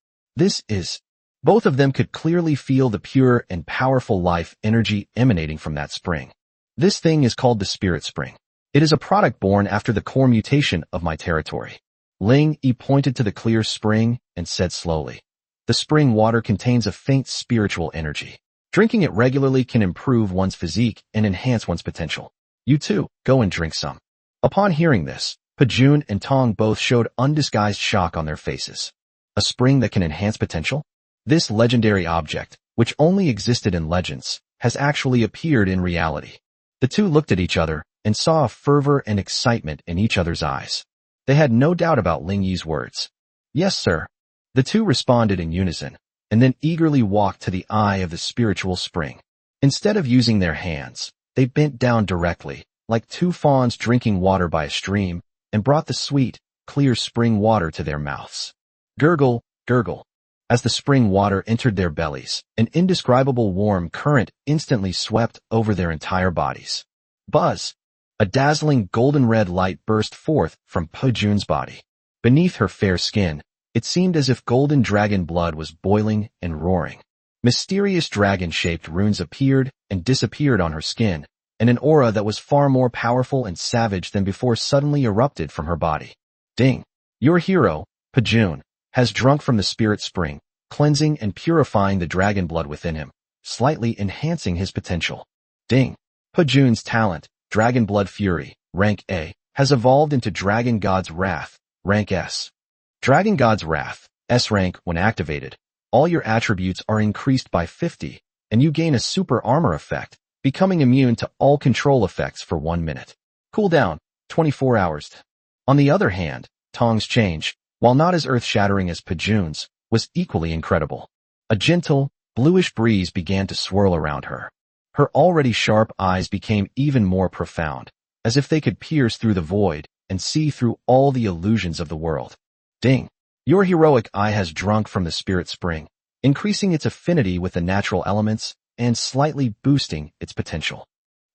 Both of them could clearly feel the pure and powerful life energy emanating from that spring. This thing is called the Spirit Spring. It is a product born after the core mutation of my territory. Ling Yi pointed to the clear spring and said slowly, the spring water contains a faint spiritual energy. Drinking it regularly can improve one's physique and enhance one's potential. You too, go and drink some. Upon hearing this, Pajun and Tong both showed undisguised shock on their faces. A spring that can enhance potential? This legendary object, which only existed in legends, has actually appeared in reality. The two looked at each other and saw a fervor and excitement in each other's eyes. They had no doubt about Ling Yi's words. Yes, sir. The two responded in unison, and then eagerly walked to the eye of the spiritual spring. Instead of using their hands, they bent down directly, like two fawns drinking water by a stream, and brought the sweet, clear spring water to their mouths. Gurgle, gurgle. As the spring water entered their bellies, an indescribable warm current instantly swept over their entire bodies. Buzz! A dazzling golden-red light burst forth from Pajun's body. Beneath her fair skin, it seemed as if golden dragon blood was boiling and roaring. Mysterious dragon-shaped runes appeared and disappeared on her skin, and an aura that was far more powerful and savage than before suddenly erupted from her body. Ding! Your hero, Pajun, has drunk from the spirit spring, cleansing and purifying the dragon blood within him, slightly enhancing his potential. Ding! Pajun's talent, Dragon Blood Fury, rank A, has evolved into Dragon God's Wrath, rank S. Dragon God's Wrath, S rank, when activated, all your attributes are increased by 50, and you gain a super armor effect, becoming immune to all control effects for 1 minute. Cooldown, 24 hours. On the other hand, Tong's change, while not as earth-shattering as Pajun's, was equally incredible. A gentle, bluish breeze began to swirl around her. Her already sharp eyes became even more profound, as if they could pierce through the void and see through all the illusions of the world. Ding! Your heroic eye has drunk from the spirit spring, increasing its affinity with the natural elements and slightly boosting its potential.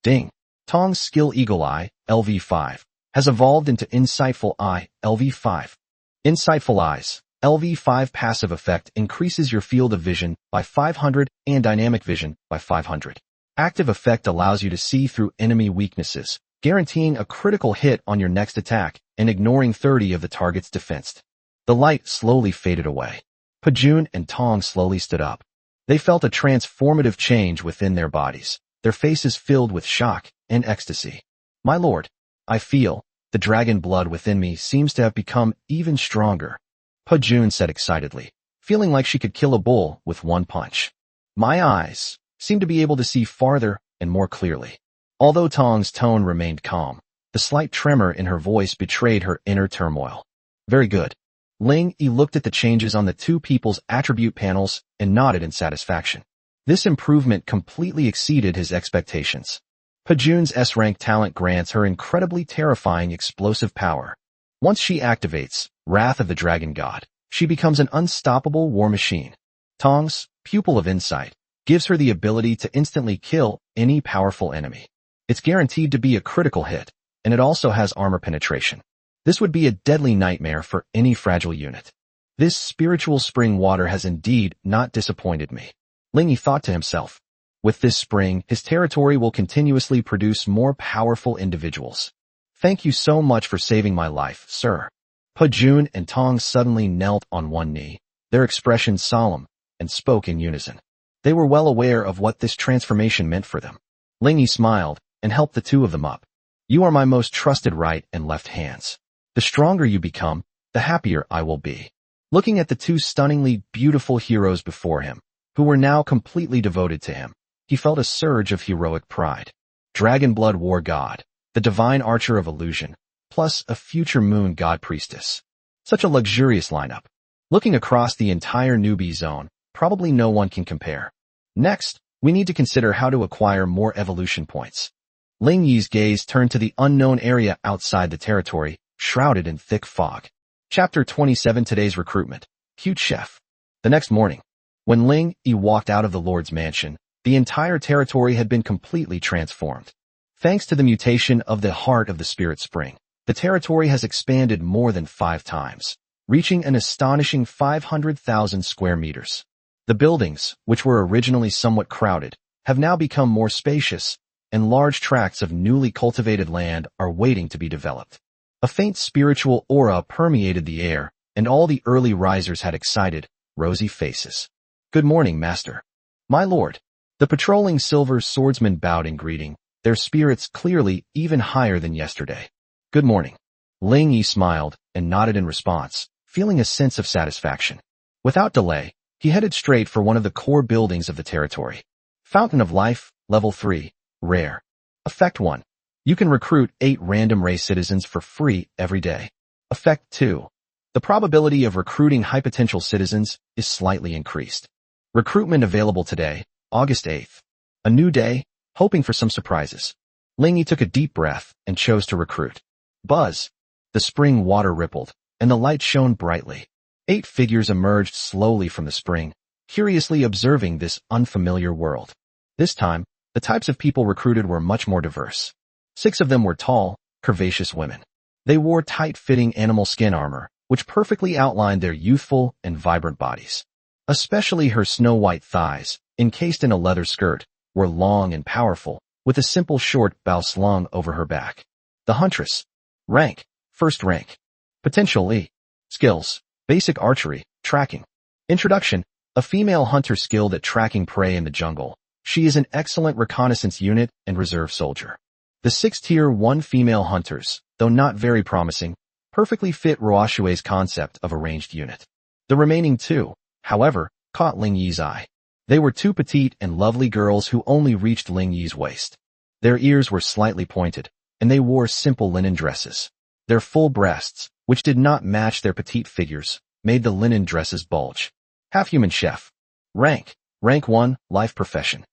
Ding! Tong's skill Eagle Eye, LV5, has evolved into Insightful Eye, LV5. Insightful Eyes, LV5 passive effect increases your field of vision by 500 and dynamic vision by 500. Active effect allows you to see through enemy weaknesses, guaranteeing a critical hit on your next attack and ignoring 30 of the target's defense. The light slowly faded away. Pajun and Tong slowly stood up. They felt a transformative change within their bodies, their faces filled with shock and ecstasy. My lord, I feel, the dragon blood within me seems to have become even stronger. Pajun said excitedly, feeling like she could kill a bull with one punch. My eyes seemed to be able to see farther and more clearly. Although Tong's tone remained calm, the slight tremor in her voice betrayed her inner turmoil. Very good. Ling Yi looked at the changes on the two people's attribute panels and nodded in satisfaction. This improvement completely exceeded his expectations. Pajun's S-rank talent grants her incredibly terrifying explosive power. Once she activates Wrath of the Dragon God, she becomes an unstoppable war machine. Tong's Pupil of Insight gives her the ability to instantly kill any powerful enemy. It's guaranteed to be a critical hit, and it also has armor penetration. This would be a deadly nightmare for any fragile unit. This spiritual spring water has indeed not disappointed me. Ling Yi thought to himself. With this spring, his territory will continuously produce more powerful individuals. Thank you so much for saving my life, sir. Pajun and Tong suddenly knelt on one knee, their expressions solemn, and spoke in unison. They were well aware of what this transformation meant for them. Ling Yi smiled and helped the two of them up. You are my most trusted right and left hands. The stronger you become, the happier I will be. Looking at the two stunningly beautiful heroes before him, who were now completely devoted to him, he felt a surge of heroic pride. Dragon Blood War God, the divine archer of illusion, plus a future moon god priestess. Such a luxurious lineup. Looking across the entire newbie zone, probably no one can compare. Next, we need to consider how to acquire more evolution points. Ling Yi's gaze turned to the unknown area outside the territory, shrouded in thick fog. Chapter 27 Today's Recruitment. Cute Chef. The next morning, when Ling Yi walked out of the Lord's mansion, the entire territory had been completely transformed. Thanks to the mutation of the heart of the Spirit Spring, the territory has expanded more than 5 times, reaching an astonishing 500,000 square meters. The buildings, which were originally somewhat crowded, have now become more spacious, and large tracts of newly cultivated land are waiting to be developed. A faint spiritual aura permeated the air, and all the early risers had excited, rosy faces. Good morning, master. My lord. The patrolling silver swordsmen bowed in greeting, their spirits clearly even higher than yesterday. Good morning. Ling Yi smiled and nodded in response, feeling a sense of satisfaction. Without delay, he headed straight for one of the core buildings of the territory. Fountain of Life, Level 3, Rare. Effect 1. You can recruit 8 random race citizens for free every day. Effect 2. The probability of recruiting high potential citizens is slightly increased. Recruitment available today, August 8th. A new day, hoping for some surprises. Ling Yi took a deep breath and chose to recruit. Buzz. The spring water rippled, and the light shone brightly. 8 figures emerged slowly from the spring, curiously observing this unfamiliar world. This time, the types of people recruited were much more diverse. 6 of them were tall, curvaceous women. They wore tight-fitting animal skin armor, which perfectly outlined their youthful and vibrant bodies. Especially her snow-white thighs, encased in a leather skirt, were long and powerful, with a simple short bow slung over her back. The Huntress. Rank, First rank. Potential E. Skills, Basic Archery, Tracking. Introduction, a female hunter skilled at tracking prey in the jungle. She is an excellent reconnaissance unit and reserve soldier. The 6 Tier 1 female hunters, though not very promising, perfectly fit Ruoshue's concept of a ranged unit. The remaining 2, however, caught Ling Yi's eye. They were 2 petite and lovely girls who only reached Ling Yi's waist. Their ears were slightly pointed, and they wore simple linen dresses. Their full breasts, which did not match their petite figures, made the linen dresses bulge. Half-human chef. Rank 1, Life Profession.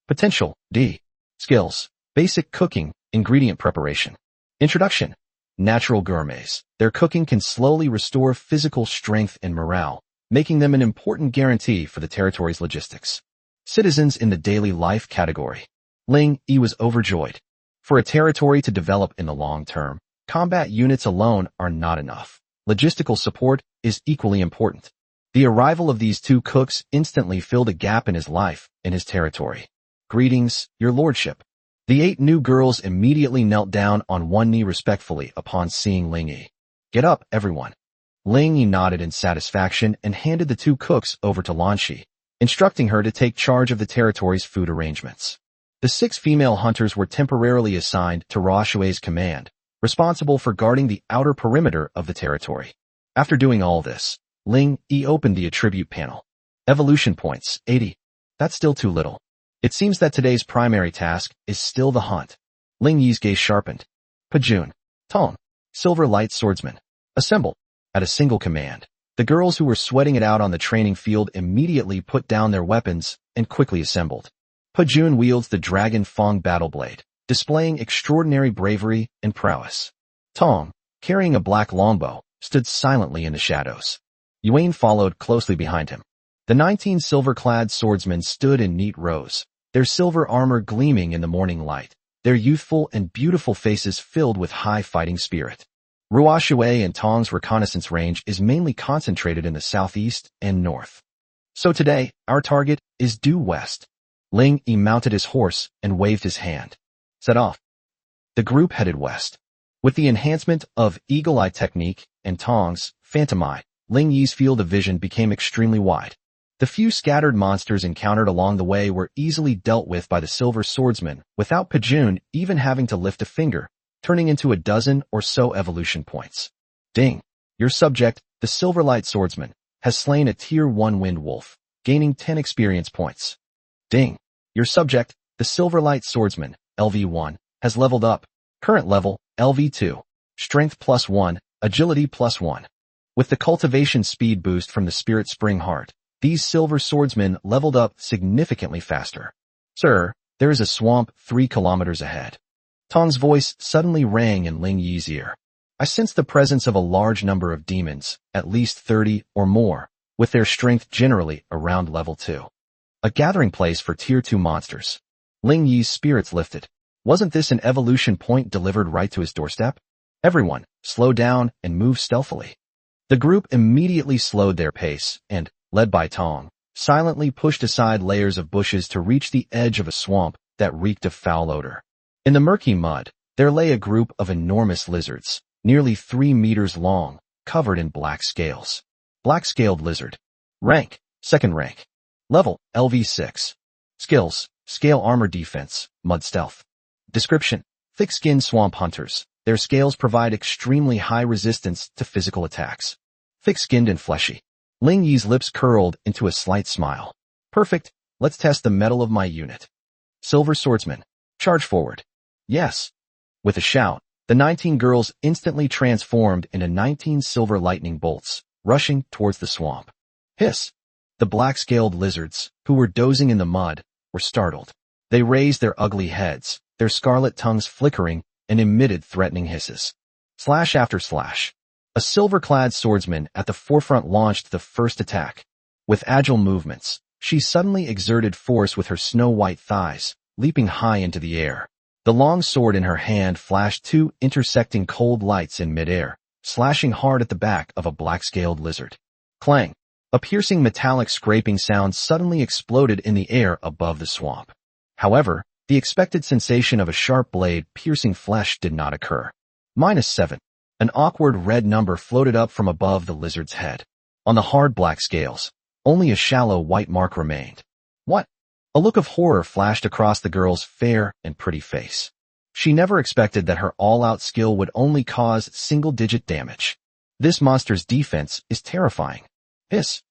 Potential, D. Skills, Basic Cooking, Ingredient Preparation. Introduction, Natural gourmets. Their cooking can slowly restore physical strength and morale, making them an important guarantee for the territory's logistics. Citizens in the daily life category. Ling Yi was overjoyed. For a territory to develop in the long term, combat units alone are not enough. Logistical support is equally important. The arrival of these 2 cooks instantly filled a gap in his life and his territory. Greetings, your lordship. The 8 new girls immediately knelt down on one knee respectfully upon seeing Ling Yi. Get up, everyone. Ling Yi nodded in satisfaction and handed the 2 cooks over to Lan Shi, instructing her to take charge of the territory's food arrangements. The 6 female hunters were temporarily assigned to Ruoshue's command, responsible for guarding the outer perimeter of the territory. After doing all this, Ling Yi opened the attribute panel. Evolution points, 80. That's still too little. It seems that today's primary task is still the hunt. Ling Yi's gaze sharpened. Pajun. Tong. Silver Light Swordsman. Assemble. At a single command, the girls who were sweating it out on the training field immediately put down their weapons and quickly assembled. Pajun wields the Dragon Fong battle blade, displaying extraordinary bravery and prowess. Tong, carrying a black longbow, stood silently in the shadows. Yuan followed closely behind him. The 19 silver-clad swordsmen stood in neat rows, their silver armor gleaming in the morning light, their youthful and beautiful faces filled with high fighting spirit. Ruoshue and Tong's reconnaissance range is mainly concentrated in the southeast and north. So today, our target is due west. Ling Yi mounted his horse and waved his hand. Set off. The group headed west. With the enhancement of Eagle Eye technique and Tong's Phantom Eye, Ling Yi's field of vision became extremely wide. The few scattered monsters encountered along the way were easily dealt with by the silver swordsman without Pajun even having to lift a finger, turning into a dozen or so evolution points. Ding! Your subject, the Silverlight Swordsman, has slain a Tier 1 Wind Wolf, gaining 10 experience points. Ding! Your subject, the Silverlight Swordsman, LV1, has leveled up. Current level, LV2. Strength +1, Agility +1. With the cultivation speed boost from the Spirit Spring Heart, these silver swordsmen leveled up significantly faster. Sir, there is a swamp 3 kilometers ahead. Tong's voice suddenly rang in Ling Yi's ear. I sensed the presence of a large number of demons, at least 30 or more, with their strength generally around level 2. A gathering place for Tier 2 monsters. Ling Yi's spirits lifted. Wasn't this an evolution point delivered right to his doorstep? Everyone, slow down and move stealthily. The group immediately slowed their pace and, led by Tong, silently pushed aside layers of bushes to reach the edge of a swamp that reeked of foul odor. In the murky mud, there lay a group of enormous lizards, nearly 3 meters long, covered in black scales. Black-scaled lizard. Rank, 2nd rank. Level, LV6. Skills, Scale Armor Defense, Mud Stealth. Description, thick-skinned swamp hunters, Their scales provide extremely high resistance to physical attacks. Thick-skinned and fleshy. Ling Yi's lips curled into a slight smile. Perfect, let's test the mettle of my unit. Silver Swordsman, charge forward. Yes. With a shout, the 19 girls instantly transformed into 19 silver lightning bolts, rushing towards the swamp. Hiss! The black-scaled lizards, who were dozing in the mud, were startled. They raised their ugly heads, their scarlet tongues flickering, and emitted threatening hisses. Slash after slash. A silver-clad swordsman at the forefront launched the first attack. With agile movements, she suddenly exerted force with her snow-white thighs, leaping high into the air. The long sword in her hand flashed two intersecting cold lights in midair, slashing hard at the back of a black-scaled lizard. Clang! A piercing metallic scraping sound suddenly exploded in the air above the swamp. However, the expected sensation of a sharp blade piercing flesh did not occur. -7. An awkward red number floated up from above the lizard's head. On the hard black scales, only a shallow white mark remained. What? A look of horror flashed across the girl's fair and pretty face. She never expected that her all-out skill would only cause single-digit damage. This monster's defense is terrifying. Hiss!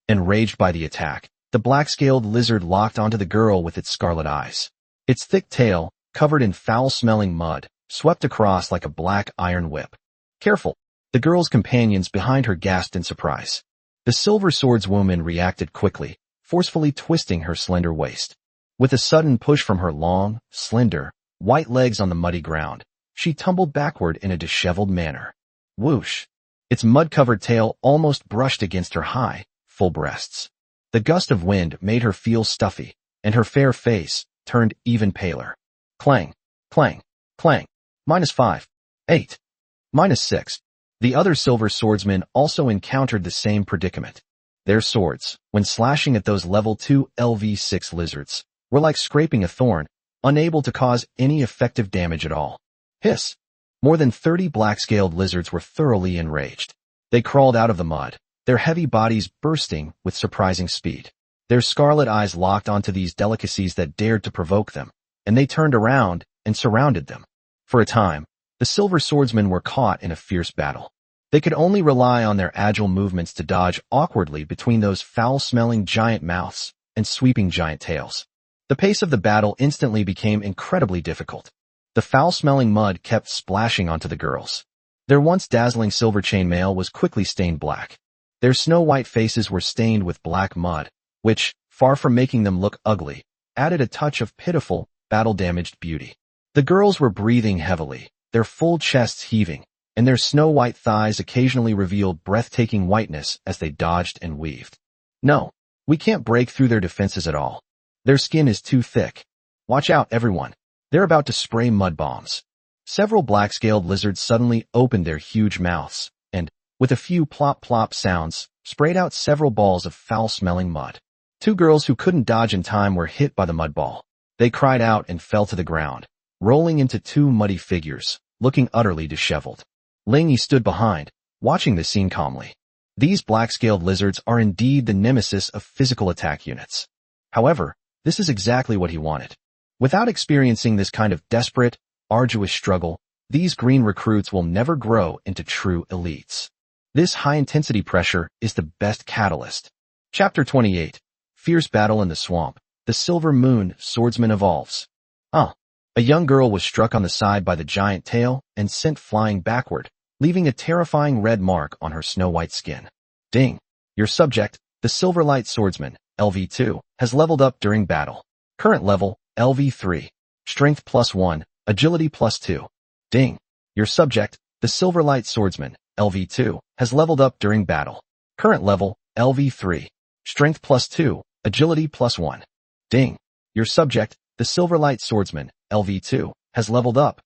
Enraged by the attack, the black-scaled lizard locked onto the girl with its scarlet eyes. Its thick tail, covered in foul-smelling mud, swept across like a black iron whip. Careful! The girl's companions behind her gasped in surprise. The silver swordswoman reacted quickly, forcefully twisting her slender waist. With a sudden push from her long, slender, white legs on the muddy ground, she tumbled backward in a disheveled manner. Whoosh! Its mud-covered tail almost brushed against her high, full breasts. The gust of wind made her feel stuffy, and her fair face turned even paler. Clang! Clang! Clang! -5. 8. -6. The other silver swordsmen also encountered the same predicament. Their swords, when slashing at those level 2 LV6 lizards, were like scraping a thorn, unable to cause any effective damage at all. Hiss! More than 30 black-scaled lizards were thoroughly enraged. They crawled out of the mud, their heavy bodies bursting with surprising speed. Their scarlet eyes locked onto these delicacies that dared to provoke them, and they turned around and surrounded them. For a time, the silver swordsmen were caught in a fierce battle. They could only rely on their agile movements to dodge awkwardly between those foul-smelling giant mouths and sweeping giant tails. The pace of the battle instantly became incredibly difficult. The foul-smelling mud kept splashing onto the girls. Their once dazzling silver chainmail was quickly stained black. Their snow-white faces were stained with black mud, which, far from making them look ugly, added a touch of pitiful, battle-damaged beauty. The girls were breathing heavily, their full chests heaving, and their snow-white thighs occasionally revealed breathtaking whiteness as they dodged and weaved. No, we can't break through their defenses at all. Their skin is too thick. Watch out, everyone. They're about to spray mud bombs. Several black-scaled lizards suddenly opened their huge mouths, and, with a few plop-plop sounds, sprayed out several balls of foul-smelling mud. Two girls who couldn't dodge in time were hit by the mud ball. They cried out and fell to the ground, rolling into two muddy figures, looking utterly disheveled. Ling Yi stood behind, watching the scene calmly. These black-scaled lizards are indeed the nemesis of physical attack units. However, this is exactly what he wanted. Without experiencing this kind of desperate, arduous struggle, these green recruits will never grow into true elites. This high-intensity pressure is the best catalyst. Chapter 28. Fierce Battle in the Swamp. The Silver Moon Swordsman Evolves. A young girl was struck on the side by the giant tail and sent flying backward, leaving a terrifying red mark on her snow-white skin. Ding! Your subject, the Silverlight Swordsman, LV2, has leveled up during battle. Current level, LV3. Strength +1, Agility +2. Ding! Your subject, the Silverlight Swordsman, LV2, has leveled up during battle. Current level, LV3. Strength +2, Agility +1. Ding! Your subject, the Silverlight Swordsman, LV2, has leveled up.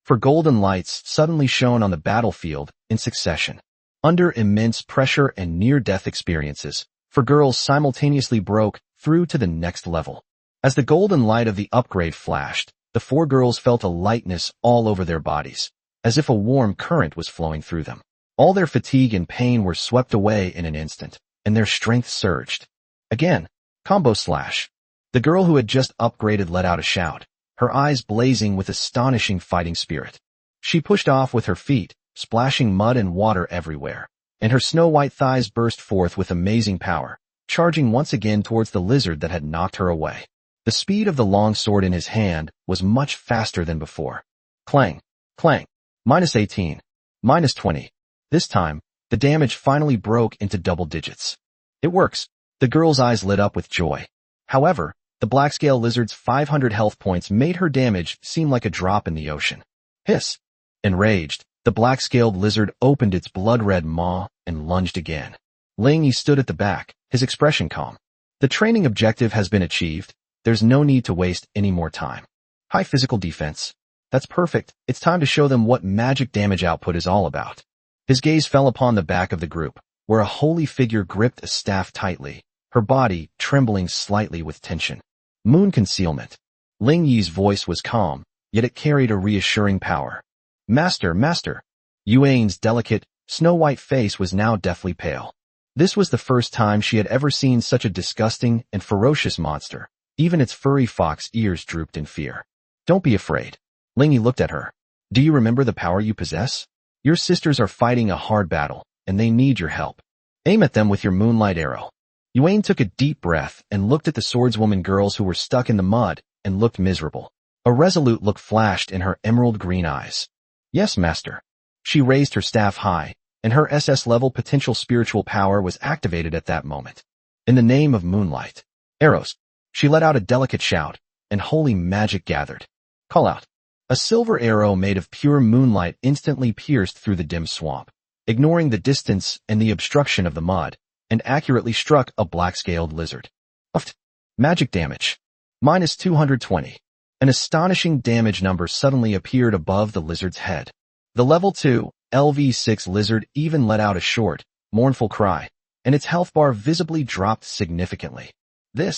For golden lights suddenly shone on the battlefield in succession. Under immense pressure and near-death experiences, four girls simultaneously broke through to the next level. As the golden light of the upgrade flashed, the four girls felt a lightness all over their bodies, as if a warm current was flowing through them. All their fatigue and pain were swept away in an instant, and their strength surged. Again, combo slash. The girl who had just upgraded let out a shout, her eyes blazing with astonishing fighting spirit. She pushed off with her feet, splashing mud and water everywhere, and her snow-white thighs burst forth with amazing power, charging once again towards the lizard that had knocked her away. The speed of the long sword in his hand was much faster than before. Clang, clang, -18, -20. This time, the damage finally broke into double digits. It works. The girl's eyes lit up with joy. However, the black-scale lizard's 500 health points made her damage seem like a drop in the ocean. Hiss. Enraged, the black-scaled lizard opened its blood-red maw and lunged again. Ling Yi stood at the back, his expression calm. The training objective has been achieved. There's no need to waste any more time. High physical defense. That's perfect. It's time to show them what magic damage output is all about. His gaze fell upon the back of the group, where a holy figure gripped a staff tightly, her body trembling slightly with tension. Moon concealment. Ling Yi's voice was calm, yet it carried a reassuring power. Master, master. Yuan's delicate, snow-white face was now deathly pale. This was the first time she had ever seen such a disgusting and ferocious monster. Even its furry fox ears drooped in fear. Don't be afraid. Ling Yi looked at her. Do you remember the power you possess? Your sisters are fighting a hard battle, and they need your help. Aim at them with your moonlight arrow. Yuan took a deep breath and looked at the swordswoman girls who were stuck in the mud and looked miserable. A resolute look flashed in her emerald green eyes. Yes, master. She raised her staff high, and her SS-level potential spiritual power was activated at that moment. In the name of moonlight. Arrows. She let out a delicate shout, and holy magic gathered. Call out. A silver arrow made of pure moonlight instantly pierced through the dim swamp, ignoring the distance and the obstruction of the mud, and accurately struck a black-scaled lizard. Uft. Magic damage. -220. An astonishing damage number suddenly appeared above the lizard's head. The level 2, LV6 lizard even let out a short, mournful cry, and its health bar visibly dropped significantly. The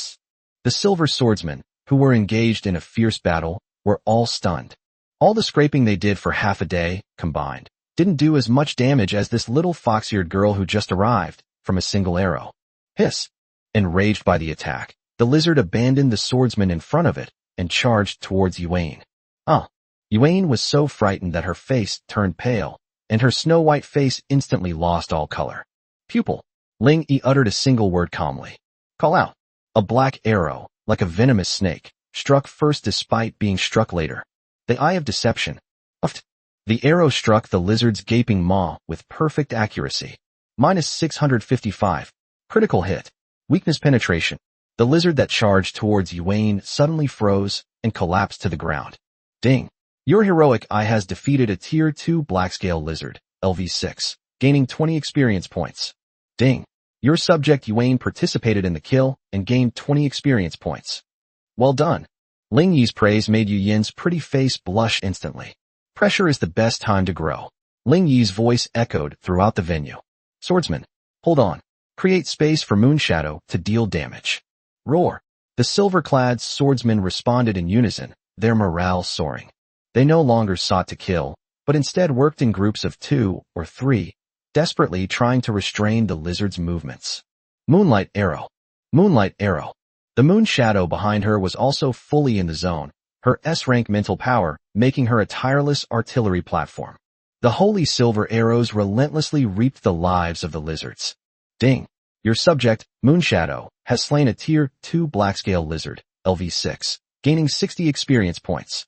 silver swordsmen, who were engaged in a fierce battle, were all stunned. All the scraping they did for half a day, combined, didn't do as much damage as this little fox-eared girl who just arrived, from a single arrow. Hiss. Enraged by the attack, the lizard abandoned the swordsman in front of it and charged towards Yuan. Yuan was so frightened that her face turned pale, and her snow-white face instantly lost all color. Pupil. Ling Yi uttered a single word calmly. Call out. A black arrow, like a venomous snake, struck first despite being struck later. The eye of deception. Uft. The arrow struck the lizard's gaping maw with perfect accuracy. -655. Critical hit. Weakness penetration. The lizard that charged towards Yuan suddenly froze and collapsed to the ground. Ding. Your heroic eye has defeated a Tier 2 black-scale lizard, LV6, gaining 20 experience points. Ding. Your subject Yuan participated in the kill and gained 20 experience points. Well done. Ling Yi's praise made Yu Yin's pretty face blush instantly. Pressure is the best time to grow. Ling Yi's voice echoed throughout the venue. Swordsman, hold on. Create space for Moonshadow to deal damage. Roar. The silver-clad swordsmen responded in unison, their morale soaring. They no longer sought to kill, but instead worked in groups of 2 or 3, desperately trying to restrain the lizard's movements. Moonlight arrow. Moonlight arrow. The moon shadow behind her was also fully in the zone, her S-rank mental power making her a tireless artillery platform. The holy silver arrows relentlessly reaped the lives of the lizards. Ding. Your subject, Moonshadow, has slain a Tier 2 black-scale lizard, LV6, gaining 60 experience points.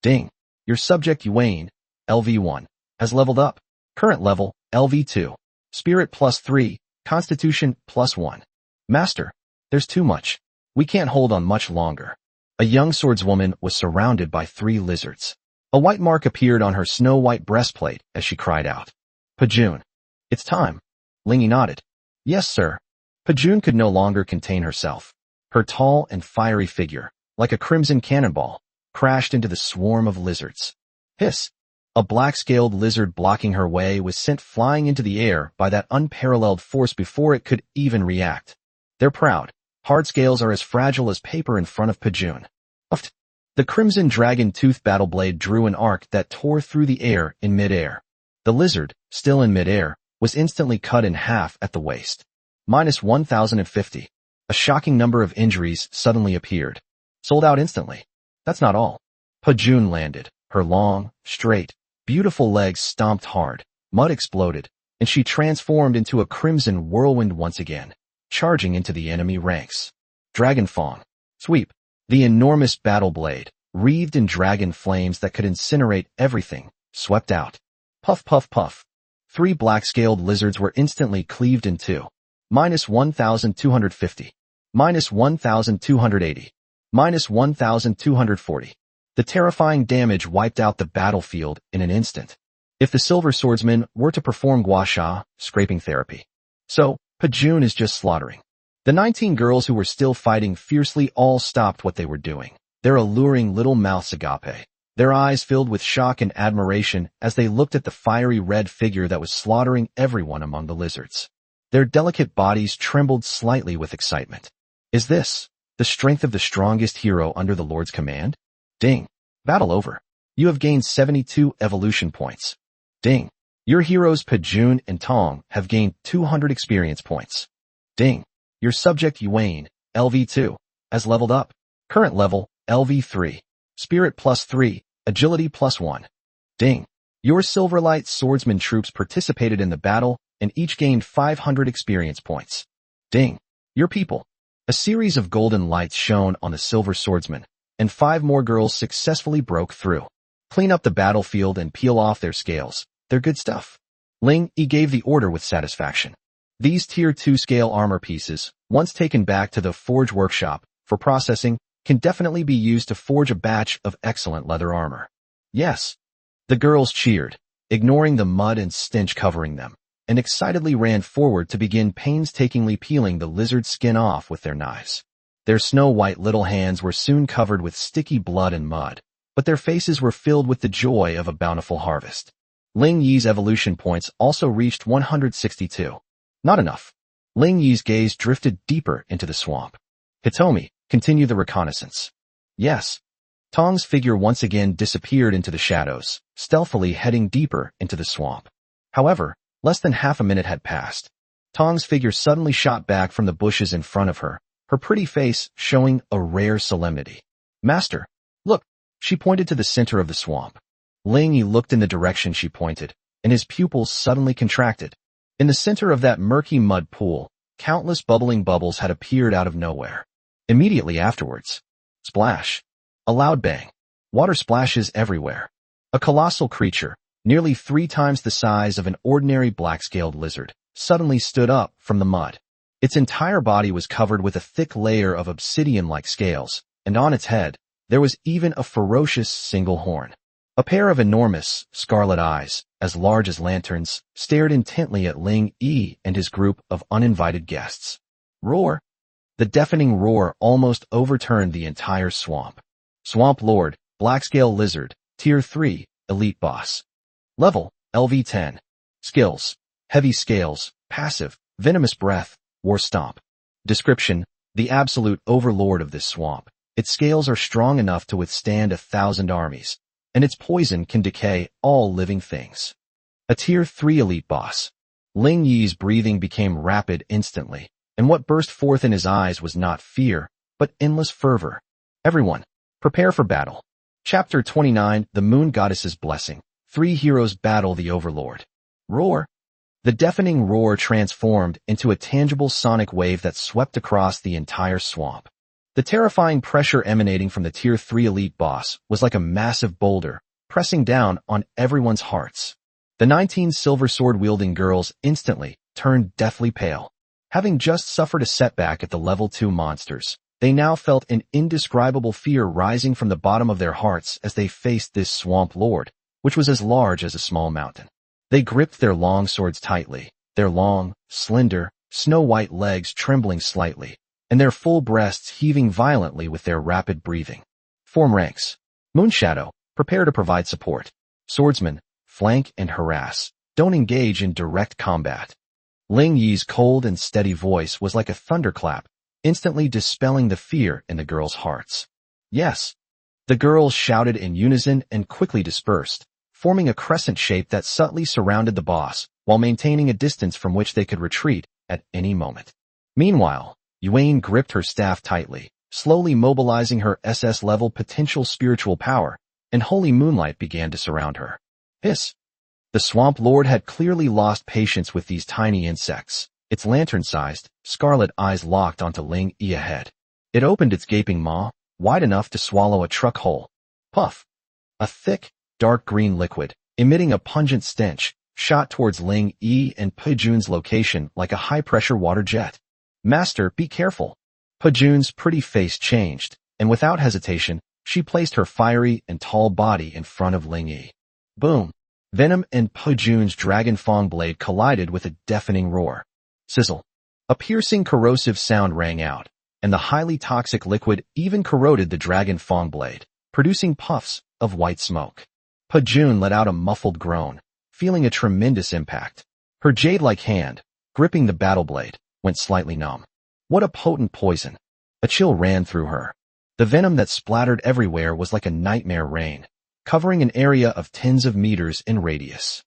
Ding. Your subject Yuan, LV1, has leveled up. Current level, LV2. Spirit +3, Constitution +1. Master, there's too much. We can't hold on much longer. A young swordswoman was surrounded by 3 lizards. A white mark appeared on her snow-white breastplate as she cried out. Pajun. It's time. Ling Yi nodded. Yes, sir. Pajun could no longer contain herself. Her tall and fiery figure, like a crimson cannonball, crashed into the swarm of lizards. Hiss. A black-scaled lizard blocking her way was sent flying into the air by that unparalleled force before it could even react. They're proud. Hard scales are as fragile as paper in front of Pajun. Uft. The crimson dragon tooth battle blade drew an arc that tore through the air in midair. The lizard, still in midair, was instantly cut in half at the waist. -1050. A shocking number of injuries suddenly appeared. Sold out instantly. That's not all. Pajun landed, her long, straight, Beautiful legs stomped hard, mud exploded, and she transformed into a crimson whirlwind once again, charging into the enemy ranks. Dragon Fang. Sweep. The enormous battle blade, wreathed in dragon flames that could incinerate everything, swept out. Puff puff puff. 3 black-scaled lizards were instantly cleaved in two. -1,250. -1,280. -1,240. The terrifying damage wiped out the battlefield in an instant. If the silver swordsman were to perform gua sha, scraping therapy. So, Pajun is just slaughtering. The 19 girls who were still fighting fiercely all stopped what they were doing, their alluring little mouths agape, their eyes filled with shock and admiration as they looked at the fiery red figure that was slaughtering everyone among the lizards. Their delicate bodies trembled slightly with excitement. Is this the strength of the strongest hero under the Lord's command? Ding. Battle over. You have gained 72 evolution points. Ding. Your heroes Pajun and Tong have gained 200 experience points. Ding. Your subject Yuan, LV2, has leveled up. Current level, LV3. Spirit +3, Agility +1. Ding. Your Silverlight Swordsman troops participated in the battle and each gained 500 experience points. Ding. Your people. A series of golden lights shone on the Silver Swordsman, and 5 more girls successfully broke through. Clean up the battlefield and peel off their scales. They're good stuff. Ling Yi gave the order with satisfaction. These Tier 2 scale armor pieces, once taken back to the Forge Workshop for processing, can definitely be used to forge a batch of excellent leather armor. Yes. The girls cheered, ignoring the mud and stench covering them, and excitedly ran forward to begin painstakingly peeling the lizard's skin off with their knives. Their snow-white little hands were soon covered with sticky blood and mud, but their faces were filled with the joy of a bountiful harvest. Ling Yi's evolution points also reached 162. Not enough. Ling Yi's gaze drifted deeper into the swamp. Hitomi, continue the reconnaissance. Yes. Tong's figure once again disappeared into the shadows, stealthily heading deeper into the swamp. However, less than half a minute had passed. Tong's figure suddenly shot back from the bushes in front of her, her pretty face showing a rare solemnity. Master, look, she pointed to the center of the swamp. Ling Yi looked in the direction she pointed, and his pupils suddenly contracted. In the center of that murky mud pool, countless bubbling bubbles had appeared out of nowhere. Immediately afterwards, splash. A loud bang. Water splashes everywhere. A colossal creature, nearly 3 times the size of an ordinary black-scaled lizard, suddenly stood up from the mud. Its entire body was covered with a thick layer of obsidian-like scales, and on its head, there was even a ferocious single horn. A pair of enormous, scarlet eyes, as large as lanterns, stared intently at Ling Yi and his group of uninvited guests. Roar! The deafening roar almost overturned the entire swamp. Swamp Lord, Black-Scale Lizard, Tier 3, Elite Boss. Level, LV10. Skills, Heavy Scales, Passive, Venomous Breath, War Stomp. Description, the absolute overlord of this swamp. Its scales are strong enough to withstand 1,000 armies, and its poison can decay all living things. A Tier 3 Elite Boss. Ling Yi's breathing became rapid instantly, and what burst forth in his eyes was not fear, but endless fervor. Everyone, prepare for battle. Chapter 29, The Moon Goddess's Blessing. 3 heroes battle the Overlord. Roar! The deafening roar transformed into a tangible sonic wave that swept across the entire swamp. The terrifying pressure emanating from the Tier 3 Elite Boss was like a massive boulder, pressing down on everyone's hearts. The 19 silver sword-wielding girls instantly turned deathly pale. Having just suffered a setback at the Level 2 monsters, they now felt an indescribable fear rising from the bottom of their hearts as they faced this swamp lord, which was as large as a small mountain. They gripped their long swords tightly, their long, slender, snow-white legs trembling slightly, and their full breasts heaving violently with their rapid breathing. Form ranks. Moonshadow, prepare to provide support. Swordsman, flank and harass. Don't engage in direct combat. Ling Yi's cold and steady voice was like a thunderclap, instantly dispelling the fear in the girls' hearts. Yes. The girls shouted in unison and quickly dispersed, forming a crescent shape that subtly surrounded the boss, while maintaining a distance from which they could retreat at any moment. Meanwhile, Yuan gripped her staff tightly, slowly mobilizing her SS-level potential spiritual power, and holy moonlight began to surround her. Hiss! The Swamp Lord had clearly lost patience with these tiny insects. Its lantern-sized, scarlet eyes locked onto Ling Yi ahead. It opened its gaping maw, wide enough to swallow a truck whole. Puff! A thick, dark green liquid, emitting a pungent stench, shot towards Ling Yi and Pejun's location like a high-pressure water jet. Master, be careful! Pejun's pretty face changed, and without hesitation, she placed her fiery and tall body in front of Ling Yi. Boom! Venom and Pejun's dragon fang blade collided with a deafening roar. Sizzle! A piercing corrosive sound rang out, and the highly toxic liquid even corroded the dragon fang blade, producing puffs of white smoke. Pejun let out a muffled groan, feeling a tremendous impact. Her jade-like hand, gripping the battle blade, went slightly numb. What a potent poison! A chill ran through her. The venom that splattered everywhere was like a nightmare rain, covering an area of tens of meters in radius.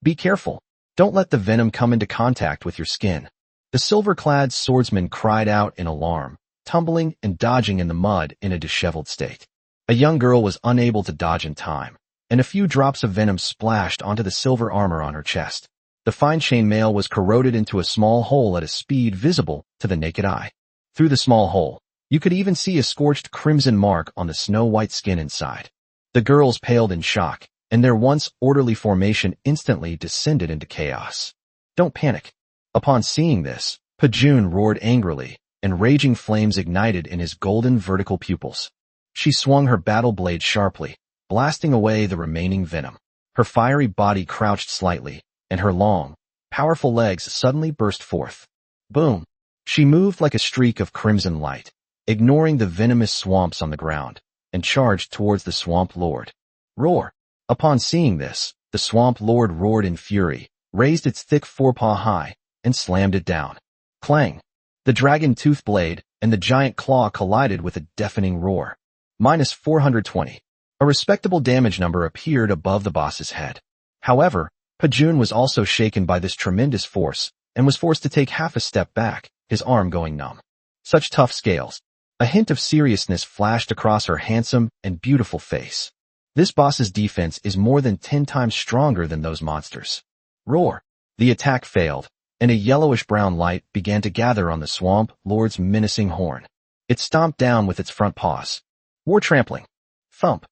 Be careful. Don't let the venom come into contact with your skin. The silver-clad swordsman cried out in alarm, tumbling and dodging in the mud in a disheveled state. A young girl was unable to dodge in time, and a few drops of venom splashed onto the silver armor on her chest. The fine chainmail was corroded into a small hole at a speed visible to the naked eye. Through the small hole, you could even see a scorched crimson mark on the snow-white skin inside. The girls paled in shock, and their once orderly formation instantly descended into chaos. Don't panic. Upon seeing this, Pejun roared angrily, and raging flames ignited in his golden vertical pupils. She swung her battle blade sharply, blasting away the remaining venom. Her fiery body crouched slightly, and her long, powerful legs suddenly burst forth. Boom! She moved like a streak of crimson light, ignoring the venomous swamps on the ground, and charged towards the Swamp Lord. Roar! Upon seeing this, the Swamp Lord roared in fury, raised its thick forepaw high, and slammed it down. Clang! The dragon tooth blade and the giant claw collided with a deafening roar. -420. A respectable damage number appeared above the boss's head. However, Pejun was also shaken by this tremendous force, and was forced to take half a step back, his arm going numb. Such tough scales. A hint of seriousness flashed across her handsome and beautiful face. This boss's defense is more than 10 times stronger than those monsters. Roar! The attack failed, and a yellowish-brown light began to gather on the Swamp Lord's menacing horn. It stomped down with its front paws. War trampling. Thump!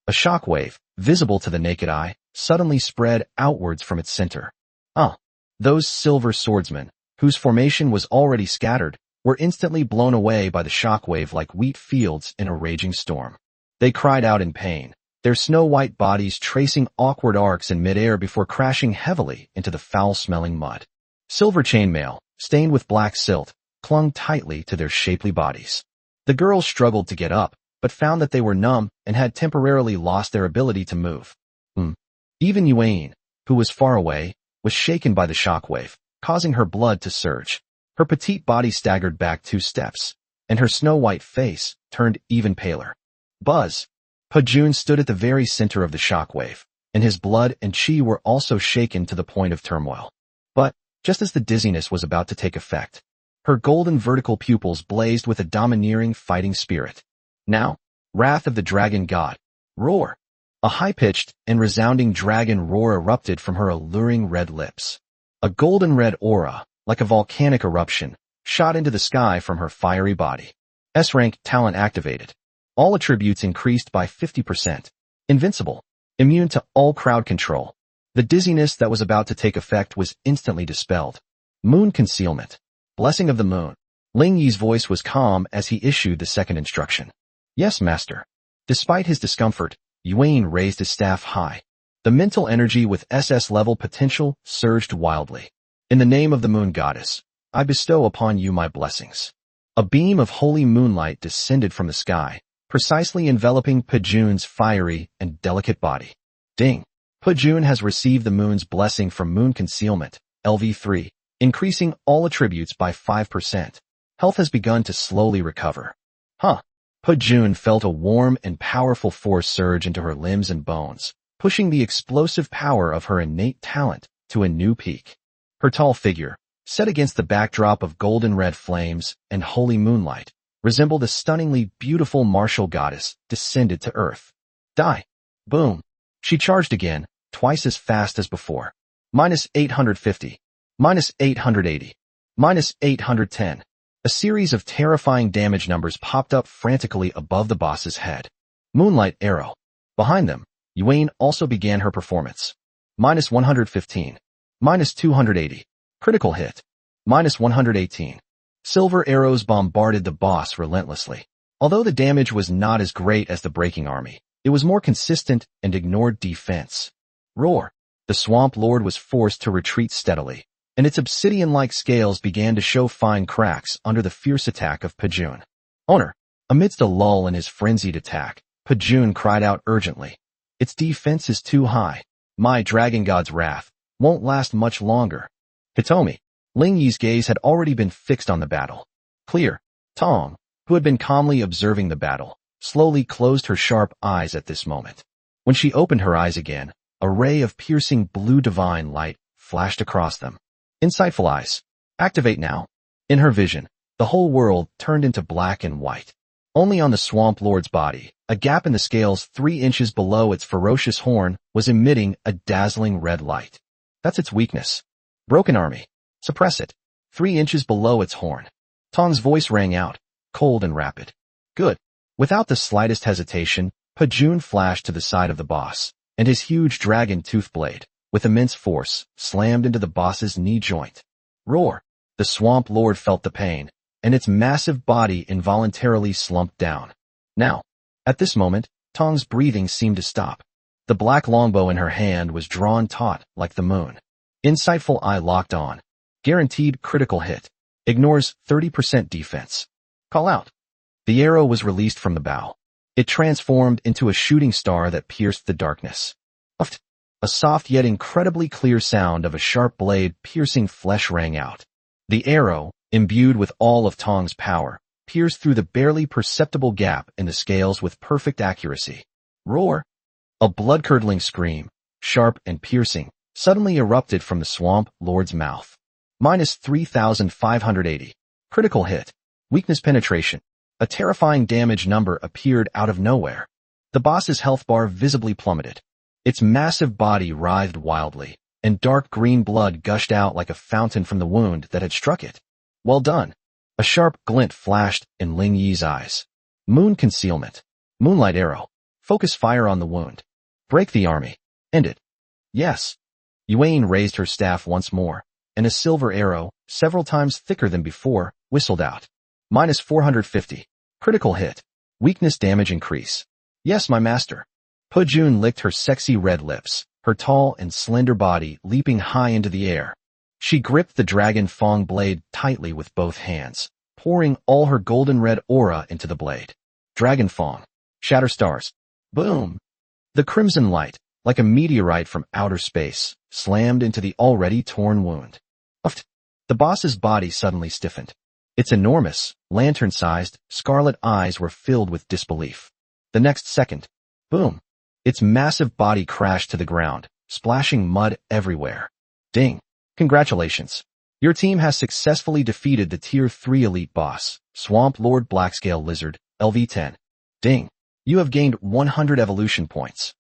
A shockwave, visible to the naked eye, suddenly spread outwards from its center. Those silver swordsmen, whose formation was already scattered, were instantly blown away by the shockwave like wheat fields in a raging storm. They cried out in pain, their snow-white bodies tracing awkward arcs in midair before crashing heavily into the foul-smelling mud. Silver chainmail, stained with black silt, clung tightly to their shapely bodies. The girls struggled to get up, but found that they were numb and had temporarily lost their ability to move. Even Yuan, who was far away, was shaken by the shockwave, causing her blood to surge. Her petite body staggered back 2 steps, and her snow-white face turned even paler. Buzz! Pejun stood at the very center of the shockwave, and his blood and chi were also shaken to the point of turmoil. But, just as the dizziness was about to take effect, her golden vertical pupils blazed with a domineering fighting spirit. Now, wrath of the dragon god. Roar! A high-pitched and resounding dragon roar erupted from her alluring red lips. A golden red aura, like a volcanic eruption, shot into the sky from her fiery body. S-rank talent activated. All attributes increased by 50%. Invincible. Immune to all crowd control. The dizziness that was about to take effect was instantly dispelled. Moon concealment. Blessing of the moon. Ling Yi's voice was calm as he issued the second instruction. Yes, master. Despite his discomfort, Yuan raised his staff high. The mental energy with SS-level potential surged wildly. In the name of the moon goddess, I bestow upon you my blessings. A beam of holy moonlight descended from the sky, precisely enveloping Pejun's fiery and delicate body. Ding! Pejun has received the moon's blessing from moon concealment, LV3, increasing all attributes by 5%. Health has begun to slowly recover. Pejun felt a warm and powerful force surge into her limbs and bones, pushing the explosive power of her innate talent to a new peak. Her tall figure, set against the backdrop of golden red flames and holy moonlight, resembled a stunningly beautiful martial goddess descended to earth. Die! Boom! She charged again, twice as fast as before. Minus 850. Minus 880. Minus 810. A series of terrifying damage numbers popped up frantically above the boss's head. Moonlight arrow. Behind them, Yuan also began her performance. Minus 115. Minus 280. Critical hit. Minus 118. Silver arrows bombarded the boss relentlessly. Although the damage was not as great as the Breaking Army, it was more consistent and ignored defense. Roar. The Swamp Lord was forced to retreat steadily, and its obsidian-like scales began to show fine cracks under the fierce attack of Pajun. Owner. Amidst a lull in his frenzied attack, Pajun cried out urgently. Its defense is too high. My Dragon God's wrath won't last much longer. Hitomi. Ling Yi's gaze had already been fixed on the battle. Clear. Tong, who had been calmly observing the battle, slowly closed her sharp eyes at this moment. When she opened her eyes again, a ray of piercing blue divine light flashed across them. Insightful eyes. Activate now. In her vision, the whole world turned into black and white. Only on the Swamp Lord's body, a gap in the scales 3 inches below its ferocious horn was emitting a dazzling red light. That's its weakness. Broken Army. Suppress it. 3 inches below its horn. Tong's voice rang out, cold and rapid. Good. Without the slightest hesitation, Pajun flashed to the side of the boss, and his huge dragon tooth blade, with immense force, slammed into the boss's knee joint. Roar. The Swamp Lord felt the pain, and its massive body involuntarily slumped down. Now, at this moment, Tong's breathing seemed to stop. The black longbow in her hand was drawn taut like the moon. Insightful eye locked on. Guaranteed critical hit. Ignores 30% defense. Call out. The arrow was released from the bow. It transformed into a shooting star that pierced the darkness. Uft. A soft yet incredibly clear sound of a sharp blade piercing flesh rang out. The arrow, imbued with all of Tong's power, pierced through the barely perceptible gap in the scales with perfect accuracy. Roar. A blood-curdling scream, sharp and piercing, suddenly erupted from the Swamp Lord's mouth. Minus 3,580. Critical hit. Weakness penetration. A terrifying damage number appeared out of nowhere. The boss's health bar visibly plummeted. Its massive body writhed wildly, and dark green blood gushed out like a fountain from the wound that had struck it. Well done. A sharp glint flashed in Ling Yi's eyes. Moon concealment. Moonlight arrow. Focus fire on the wound. Break the army. End it. Yes. Yuan raised her staff once more, and a silver arrow, several times thicker than before, whistled out. Minus 450. Critical hit. Weakness damage increase. Yes, my master. Pajun licked her sexy red lips, her tall and slender body leaping high into the air. She gripped the dragon fang blade tightly with both hands, pouring all her golden red aura into the blade. Dragon fang. Shatter stars. Boom. The crimson light, like a meteorite from outer space, slammed into the already torn wound. Uft. The boss's body suddenly stiffened. Its enormous, lantern-sized, scarlet eyes were filled with disbelief. The next second, boom. Its massive body crashed to the ground, splashing mud everywhere. Ding. Congratulations. Your team has successfully defeated the Tier 3 elite boss, Swamp Lord Blackscale Lizard, LV10. Ding. You have gained 100 evolution points.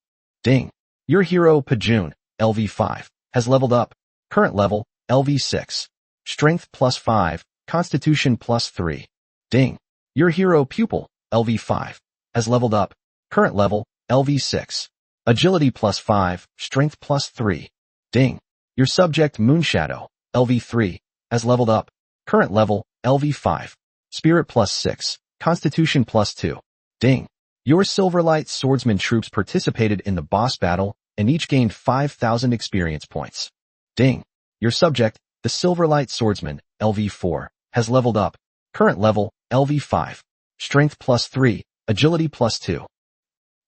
Ding. Your hero, Pajun, LV5, has leveled up. Current level, LV6. Strength plus 5, Constitution plus 3. Ding. Your hero, Pupil, LV5, has leveled up. Current level, LV6. Agility plus 5, Strength plus 3. Ding. Your subject, Moonshadow, LV3, has leveled up. Current level, LV5. Spirit plus 6, Constitution plus 2. Ding. Your Silverlight Swordsman troops participated in the boss battle and each gained 5,000 experience points. Ding. Your subject, the Silverlight Swordsman, LV4, has leveled up. Current level, LV5. Strength plus 3, Agility plus 2.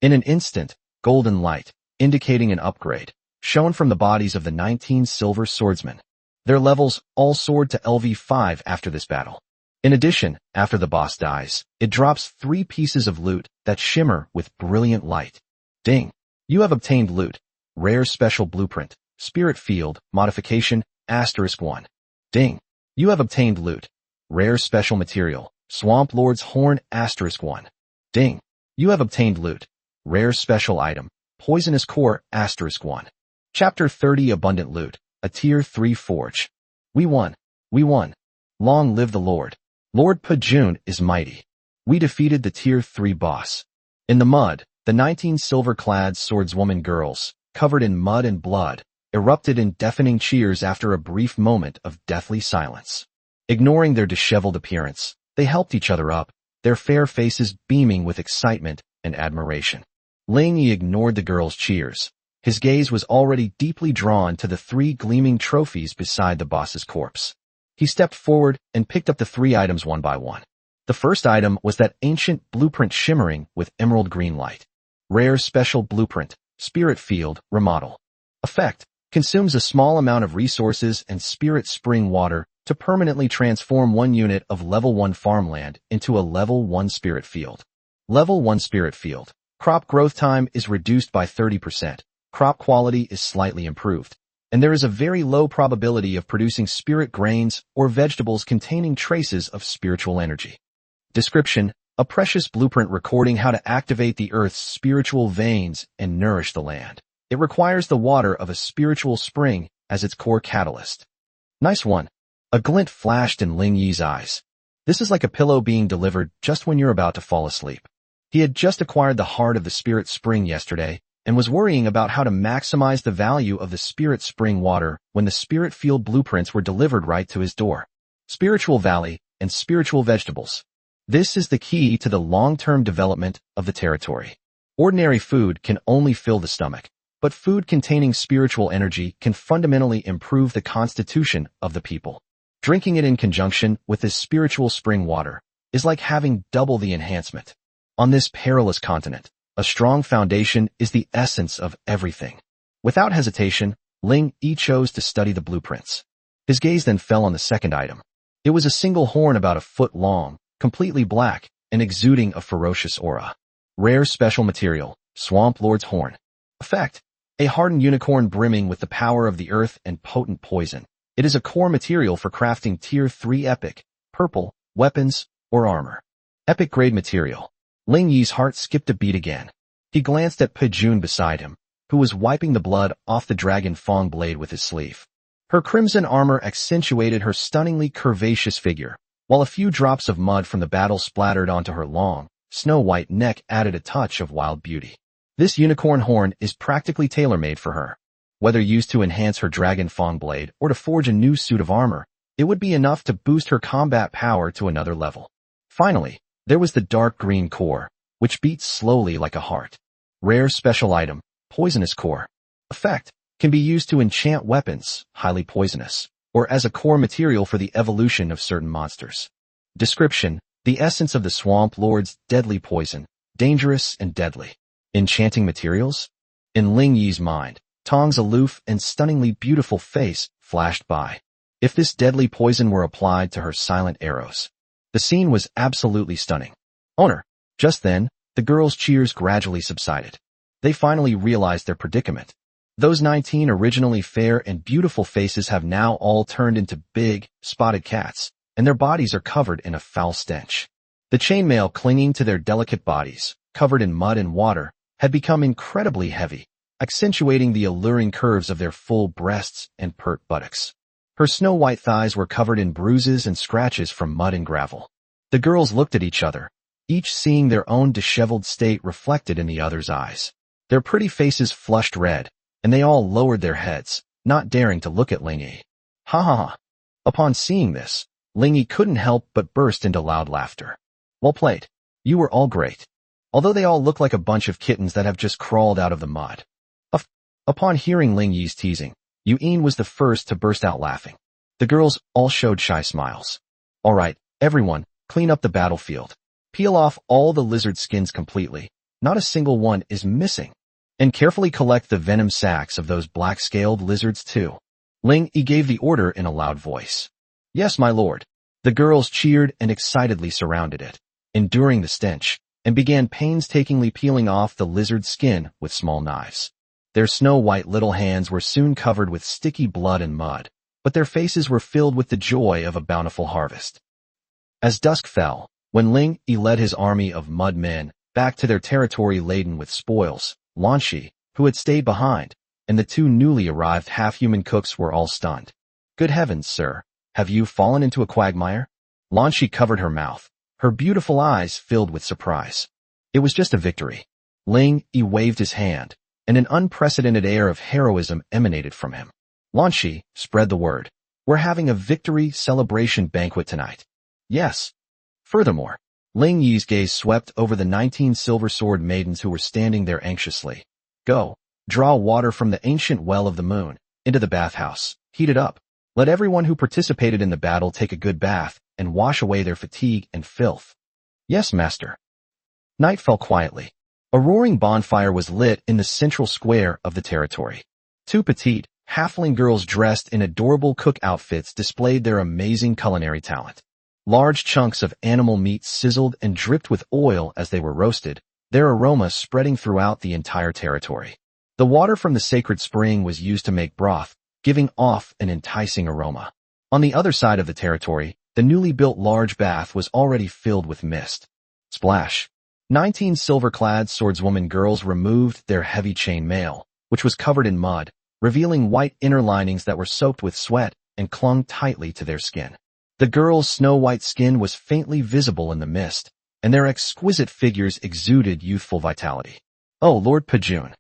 In an instant, golden light, indicating an upgrade, shone from the bodies of the 19 silver swordsmen. Their levels all soared to LV5 after this battle. In addition, after the boss dies, it drops 3 pieces of loot that shimmer with brilliant light. Ding. You have obtained loot. Rare special blueprint. Spirit field. Modification. *1. Ding. You have obtained loot. Rare special material. Swamp Lord's Horn. *1. Ding. You have obtained loot. Rare special item. Poisonous core. *1. Chapter 30 Abundant Loot, a Tier 3 Forge. We won. We won. Long live the Lord. Lord Pajun is mighty. We defeated the Tier 3 boss. In the mud, the 19 silver-clad swordswoman girls, covered in mud and blood, erupted in deafening cheers after a brief moment of deathly silence. Ignoring their disheveled appearance, they helped each other up, their fair faces beaming with excitement and admiration. Ling Yi ignored the girls' cheers. His gaze was already deeply drawn to the 3 gleaming trophies beside the boss's corpse. He stepped forward and picked up the 3 items one by one. The first item was that ancient blueprint shimmering with emerald green light. Rare special blueprint, Spirit Field, Remodel. Effect, consumes a small amount of resources and spirit spring water to permanently transform 1 unit of level 1 farmland into a level 1 spirit field. Level 1 spirit field. Crop growth time is reduced by 30%. Crop quality is slightly improved, and there is a very low probability of producing spirit grains or vegetables containing traces of spiritual energy. Description: a precious blueprint recording how to activate the earth's spiritual veins and nourish the land. It requires the water of a spiritual spring as its core catalyst. Nice one. A glint flashed in Ling Yi's eyes. This is like a pillow being delivered just when you're about to fall asleep. He had just acquired the heart of the spirit spring yesterday, and was worrying about how to maximize the value of the spirit spring water when the spirit field blueprints were delivered right to his door. Spiritual Valley and spiritual vegetables. This is the key to the long-term development of the territory. Ordinary food can only fill the stomach, but food containing spiritual energy can fundamentally improve the constitution of the people. Drinking it in conjunction with this spiritual spring water is like having double the enhancement. On this perilous continent, a strong foundation is the essence of everything. Without hesitation, Ling Yi chose to study the blueprints. His gaze then fell on the second item. It was a single horn about a foot long, completely black, and exuding a ferocious aura. Rare special material, Swamp Lord's Horn. Effect: a hardened unicorn brimming with the power of the earth and potent poison. It is a core material for crafting Tier 3 epic, purple, weapons, or armor. Epic grade material. Ling Yi's heart skipped a beat again. He glanced at Pajun beside him, who was wiping the blood off the dragon fang blade with his sleeve. Her crimson armor accentuated her stunningly curvaceous figure, while a few drops of mud from the battle splattered onto her long, snow-white neck added a touch of wild beauty. This unicorn horn is practically tailor-made for her. Whether used to enhance her dragon fang blade or to forge a new suit of armor, it would be enough to boost her combat power to another level. Finally, there was the dark green core, which beats slowly like a heart. Rare special item, Poisonous Core. Effect: can be used to enchant weapons, highly poisonous, or as a core material for the evolution of certain monsters. Description: the essence of the Swamp Lord's deadly poison, dangerous and deadly. Enchanting materials? In Ling Yi's mind, Tong's aloof and stunningly beautiful face flashed by. If this deadly poison were applied to her silent arrows. The scene was absolutely stunning. Owner. Just then, the girls' cheers gradually subsided. They finally realized their predicament. Those 19 originally fair and beautiful faces have now all turned into big, spotted cats, and their bodies are covered in a foul stench. The chainmail clinging to their delicate bodies, covered in mud and water, had become incredibly heavy, accentuating the alluring curves of their full breasts and pert buttocks. Her snow-white thighs were covered in bruises and scratches from mud and gravel. The girls looked at each other, each seeing their own disheveled state reflected in the other's eyes. Their pretty faces flushed red, and they all lowered their heads, not daring to look at Ling Yi. Ha ha ha. Upon seeing this, Ling Yi couldn't help but burst into loud laughter. Well played. You were all great. Although they all look like a bunch of kittens that have just crawled out of the mud. Upon hearing Ling Yi's teasing, Yuan was the first to burst out laughing. The girls all showed shy smiles. All right, everyone, clean up the battlefield. Peel off all the lizard skins completely. Not a single one is missing. And carefully collect the venom sacs of those black-scaled lizards too. Ling Yi gave the order in a loud voice. Yes, my lord. The girls cheered and excitedly surrounded it, enduring the stench, and began painstakingly peeling off the lizard skin with small knives. Their snow-white little hands were soon covered with sticky blood and mud, but their faces were filled with the joy of a bountiful harvest. As dusk fell, when Ling Yi led his army of mud men back to their territory laden with spoils, Lan Shi, who had stayed behind, and the two newly arrived half-human cooks were all stunned. Good heavens, sir, have you fallen into a quagmire? Lanshi covered her mouth, her beautiful eyes filled with surprise. It was just a victory. Ling Yi waved his hand, and an unprecedented air of heroism emanated from him. Lanshi, spread the word. We're having a victory celebration banquet tonight. Yes. Furthermore, Ling Yi's gaze swept over the 19 silver sword maidens who were standing there anxiously. Go, draw water from the ancient well of the moon, into the bathhouse, heat it up. Let everyone who participated in the battle take a good bath, and wash away their fatigue and filth. Yes, master. Night fell quietly. A roaring bonfire was lit in the central square of the territory. Two petite, halfling girls dressed in adorable cook outfits displayed their amazing culinary talent. Large chunks of animal meat sizzled and dripped with oil as they were roasted, their aroma spreading throughout the entire territory. The water from the sacred spring was used to make broth, giving off an enticing aroma. On the other side of the territory, the newly built large bath was already filled with mist. Splash! 19 silver-clad swordswoman girls removed their heavy chain mail, which was covered in mud, revealing white inner linings that were soaked with sweat and clung tightly to their skin. The girls' snow-white skin was faintly visible in the mist, and their exquisite figures exuded youthful vitality. Oh, Lord Pajun,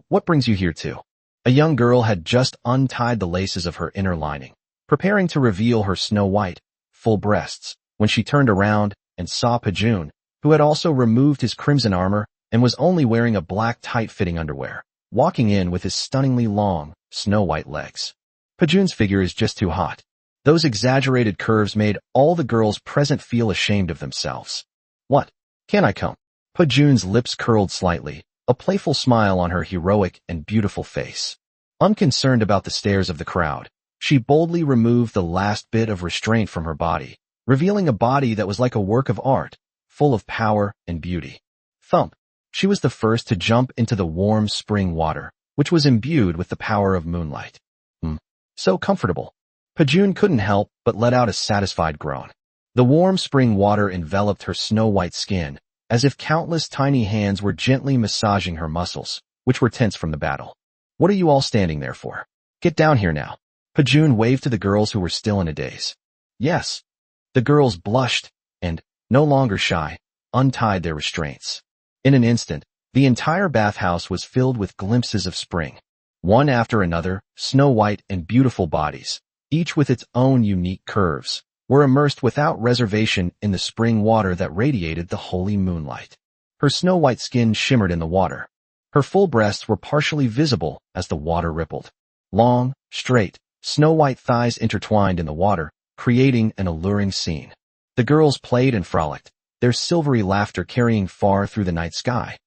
what brings you here too? A young girl had just untied the laces of her inner lining, preparing to reveal her snow-white, full breasts, when she turned around and saw Pajun, who had also removed his crimson armor and was only wearing a black tight-fitting underwear, walking in with his stunningly long, snow-white legs. Pajun's figure is just too hot. Those exaggerated curves made all the girls present feel ashamed of themselves. What? Can I come? Pajun's lips curled slightly, a playful smile on her heroic and beautiful face. Unconcerned about the stares of the crowd, she boldly removed the last bit of restraint from her body, revealing a body that was like a work of art, full of power and beauty. Thump! She was the first to jump into the warm spring water, which was imbued with the power of moonlight. So comfortable. Pajun couldn't help but let out a satisfied groan. The warm spring water enveloped her snow-white skin, as if countless tiny hands were gently massaging her muscles, which were tense from the battle. What are you all standing there for? Get down here now. Pajun waved to the girls who were still in a daze. Yes. The girls blushed, and, no longer shy, untied their restraints. In an instant, the entire bathhouse was filled with glimpses of spring. One after another, snow-white and beautiful bodies, each with its own unique curves, were immersed without reservation in the spring water that radiated the holy moonlight. Her snow-white skin shimmered in the water. Her full breasts were partially visible as the water rippled. Long, straight, snow-white thighs intertwined in the water, creating an alluring scene. The girls played and frolicked, their silvery laughter carrying far through the night sky.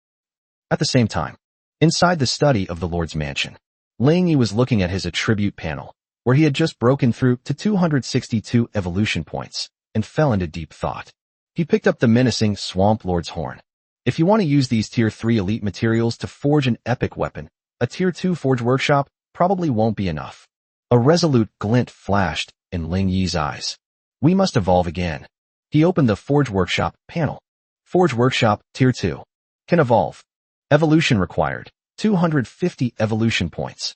At the same time, inside the study of the Lord's mansion, Ling Yi was looking at his attribute panel, where he had just broken through to 262 evolution points, and fell into deep thought. He picked up the menacing Swamp Lord's horn. If you want to use these Tier 3 elite materials to forge an epic weapon, a Tier 2 forge workshop probably won't be enough. A resolute glint flashed in Ling Yi's eyes. We must evolve again. He opened the Forge Workshop panel. Forge Workshop, Tier 2. Can evolve. Evolution required. 250 evolution points.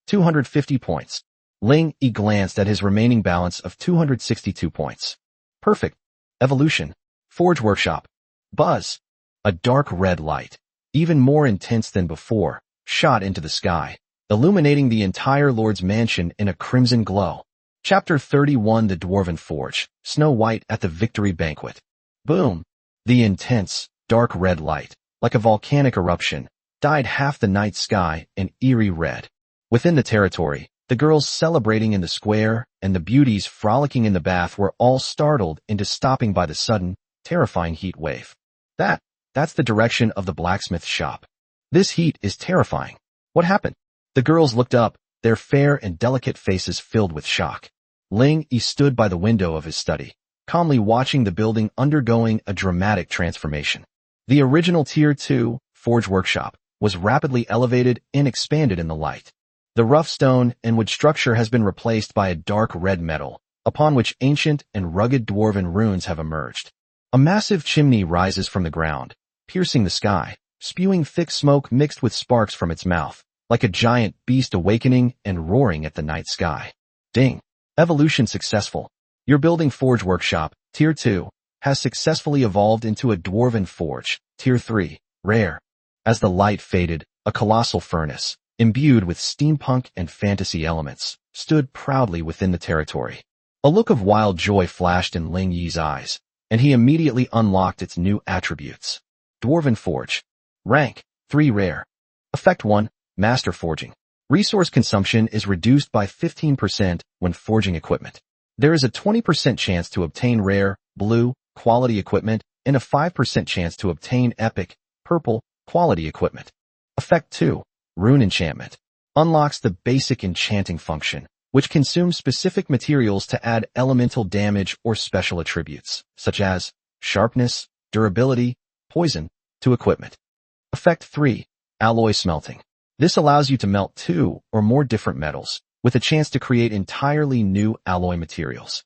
250 points. Ling Yi glanced at his remaining balance of 262 points. Perfect. Evolution. Forge Workshop. Buzz. A dark red light, even more intense than before, shot into the sky, illuminating the entire Lord's mansion in a crimson glow. Chapter 31 The Dwarven Forge, Snow White at the Victory Banquet. Boom! The intense, dark red light, like a volcanic eruption, dyed half the night sky an eerie red. Within the territory, the girls celebrating in the square and the beauties frolicking in the bath were all startled into stopping by the sudden, terrifying heat wave. That's the direction of the blacksmith shop. This heat is terrifying. What happened? The girls looked up, their fair and delicate faces filled with shock. Ling Yi stood by the window of his study, calmly watching the building undergoing a dramatic transformation. The original Tier 2 Forge Workshop was rapidly elevated and expanded in the light. The rough stone and wood structure has been replaced by a dark red metal, upon which ancient and rugged dwarven runes have emerged. A massive chimney rises from the ground, piercing the sky, spewing thick smoke mixed with sparks from its mouth, like a giant beast awakening and roaring at the night sky. Ding! Evolution successful. Your building forge workshop, Tier 2, has successfully evolved into a dwarven forge, Tier 3, rare. As the light faded, a colossal furnace, imbued with steampunk and fantasy elements, stood proudly within the territory. A look of wild joy flashed in Ling Yi's eyes, and he immediately unlocked its new attributes. Dwarven Forge. Rank, 3 rare. Effect 1, Master Forging. Resource consumption is reduced by 15% when forging equipment. There is a 20% chance to obtain rare, blue, quality equipment, and a 5% chance to obtain epic, purple, quality equipment. Effect 2, Rune Enchantment. Unlocks the basic enchanting function, which consumes specific materials to add elemental damage or special attributes, such as sharpness, durability, poison, to equipment. Effect 3, Alloy Smelting. This allows you to melt 2 or more different metals, with a chance to create entirely new alloy materials.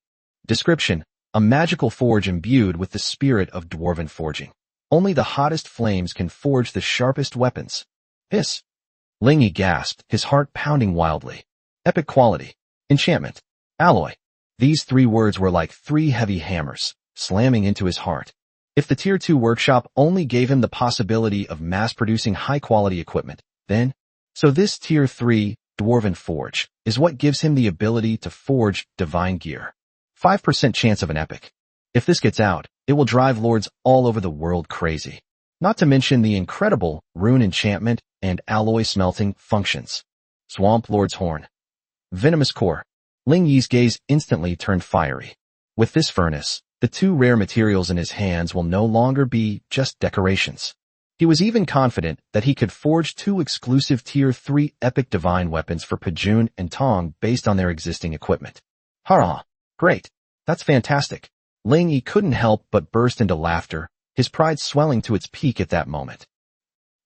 Description: a magical forge imbued with the spirit of dwarven forging. Only the hottest flames can forge the sharpest weapons. Hiss! Ling Yi gasped, his heart pounding wildly. Epic quality. Enchantment. Alloy. These 3 words were like 3 heavy hammers, slamming into his heart. If the Tier 2 workshop only gave him the possibility of mass-producing high-quality equipment, then, so this Tier 3 Dwarven Forge is what gives him the ability to forge divine gear. 5% chance of an epic. If this gets out, it will drive lords all over the world crazy. Not to mention the incredible rune enchantment and alloy smelting functions. Swamp Lord's Horn. Venomous Core. Ling Yi's gaze instantly turned fiery. With this furnace, the 2 rare materials in his hands will no longer be just decorations. He was even confident that he could forge 2 exclusive Tier 3 epic divine weapons for Pajun and Tong based on their existing equipment. Hurrah! Great! That's fantastic! Ling Yi couldn't help but burst into laughter, his pride swelling to its peak at that moment.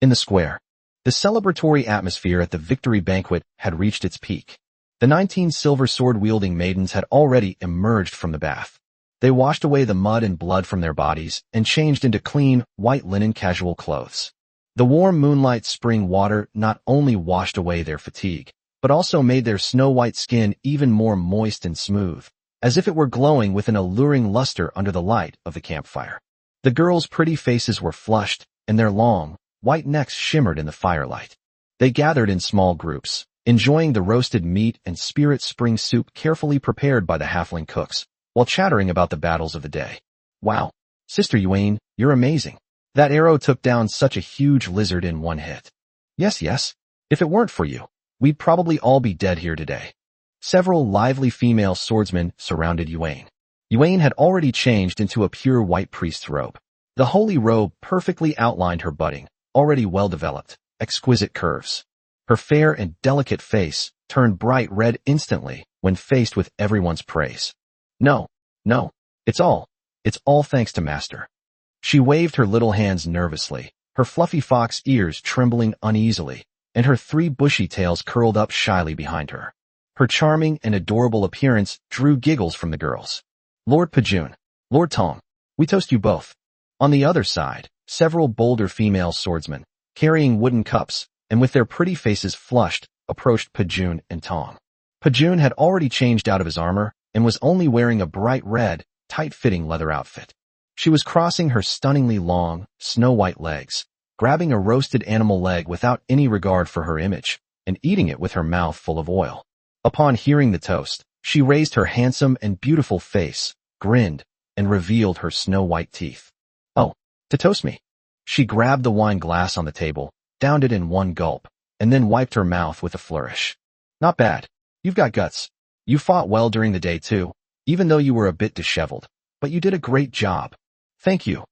In the square, the celebratory atmosphere at the victory banquet had reached its peak. The 19 silver sword-wielding maidens had already emerged from the bath. They washed away the mud and blood from their bodies and changed into clean, white linen casual clothes. The warm moonlight spring water not only washed away their fatigue, but also made their snow-white skin even more moist and smooth, as if it were glowing with an alluring luster under the light of the campfire. The girls' pretty faces were flushed, and their long, white necks shimmered in the firelight. They gathered in small groups, enjoying the roasted meat and spirit spring soup carefully prepared by the halfling cooks, while chattering about the battles of the day. Wow, Sister Yuan, you're amazing. That arrow took down such a huge lizard in one hit. Yes. If it weren't for you, we'd probably all be dead here today. Several lively female swordsmen surrounded Yuan. Yuan had already changed into a pure white priest's robe. The holy robe perfectly outlined her budding, already well-developed, exquisite curves. Her fair and delicate face turned bright red instantly when faced with everyone's praise. No, it's all thanks to Master. She waved her little hands nervously, her fluffy fox ears trembling uneasily, and her 3 bushy tails curled up shyly behind her. Her charming and adorable appearance drew giggles from the girls. Lord Pajun, Lord Tong, we toast you both. On the other side, several bolder female swordsmen, carrying wooden cups, and with their pretty faces flushed, approached Pajun and Tong. Pajun had already changed out of his armor, and was only wearing a bright red, tight-fitting leather outfit. She was crossing her stunningly long, snow-white legs, grabbing a roasted animal leg without any regard for her image, and eating it with her mouth full of oil. Upon hearing the toast, she raised her handsome and beautiful face, grinned, and revealed her snow-white teeth. Oh, to toast me. She grabbed the wine glass on the table, downed it in one gulp, and then wiped her mouth with a flourish. Not bad. You've got guts. You fought well during the day too, even though you were a bit disheveled, but you did a great job. Thank you.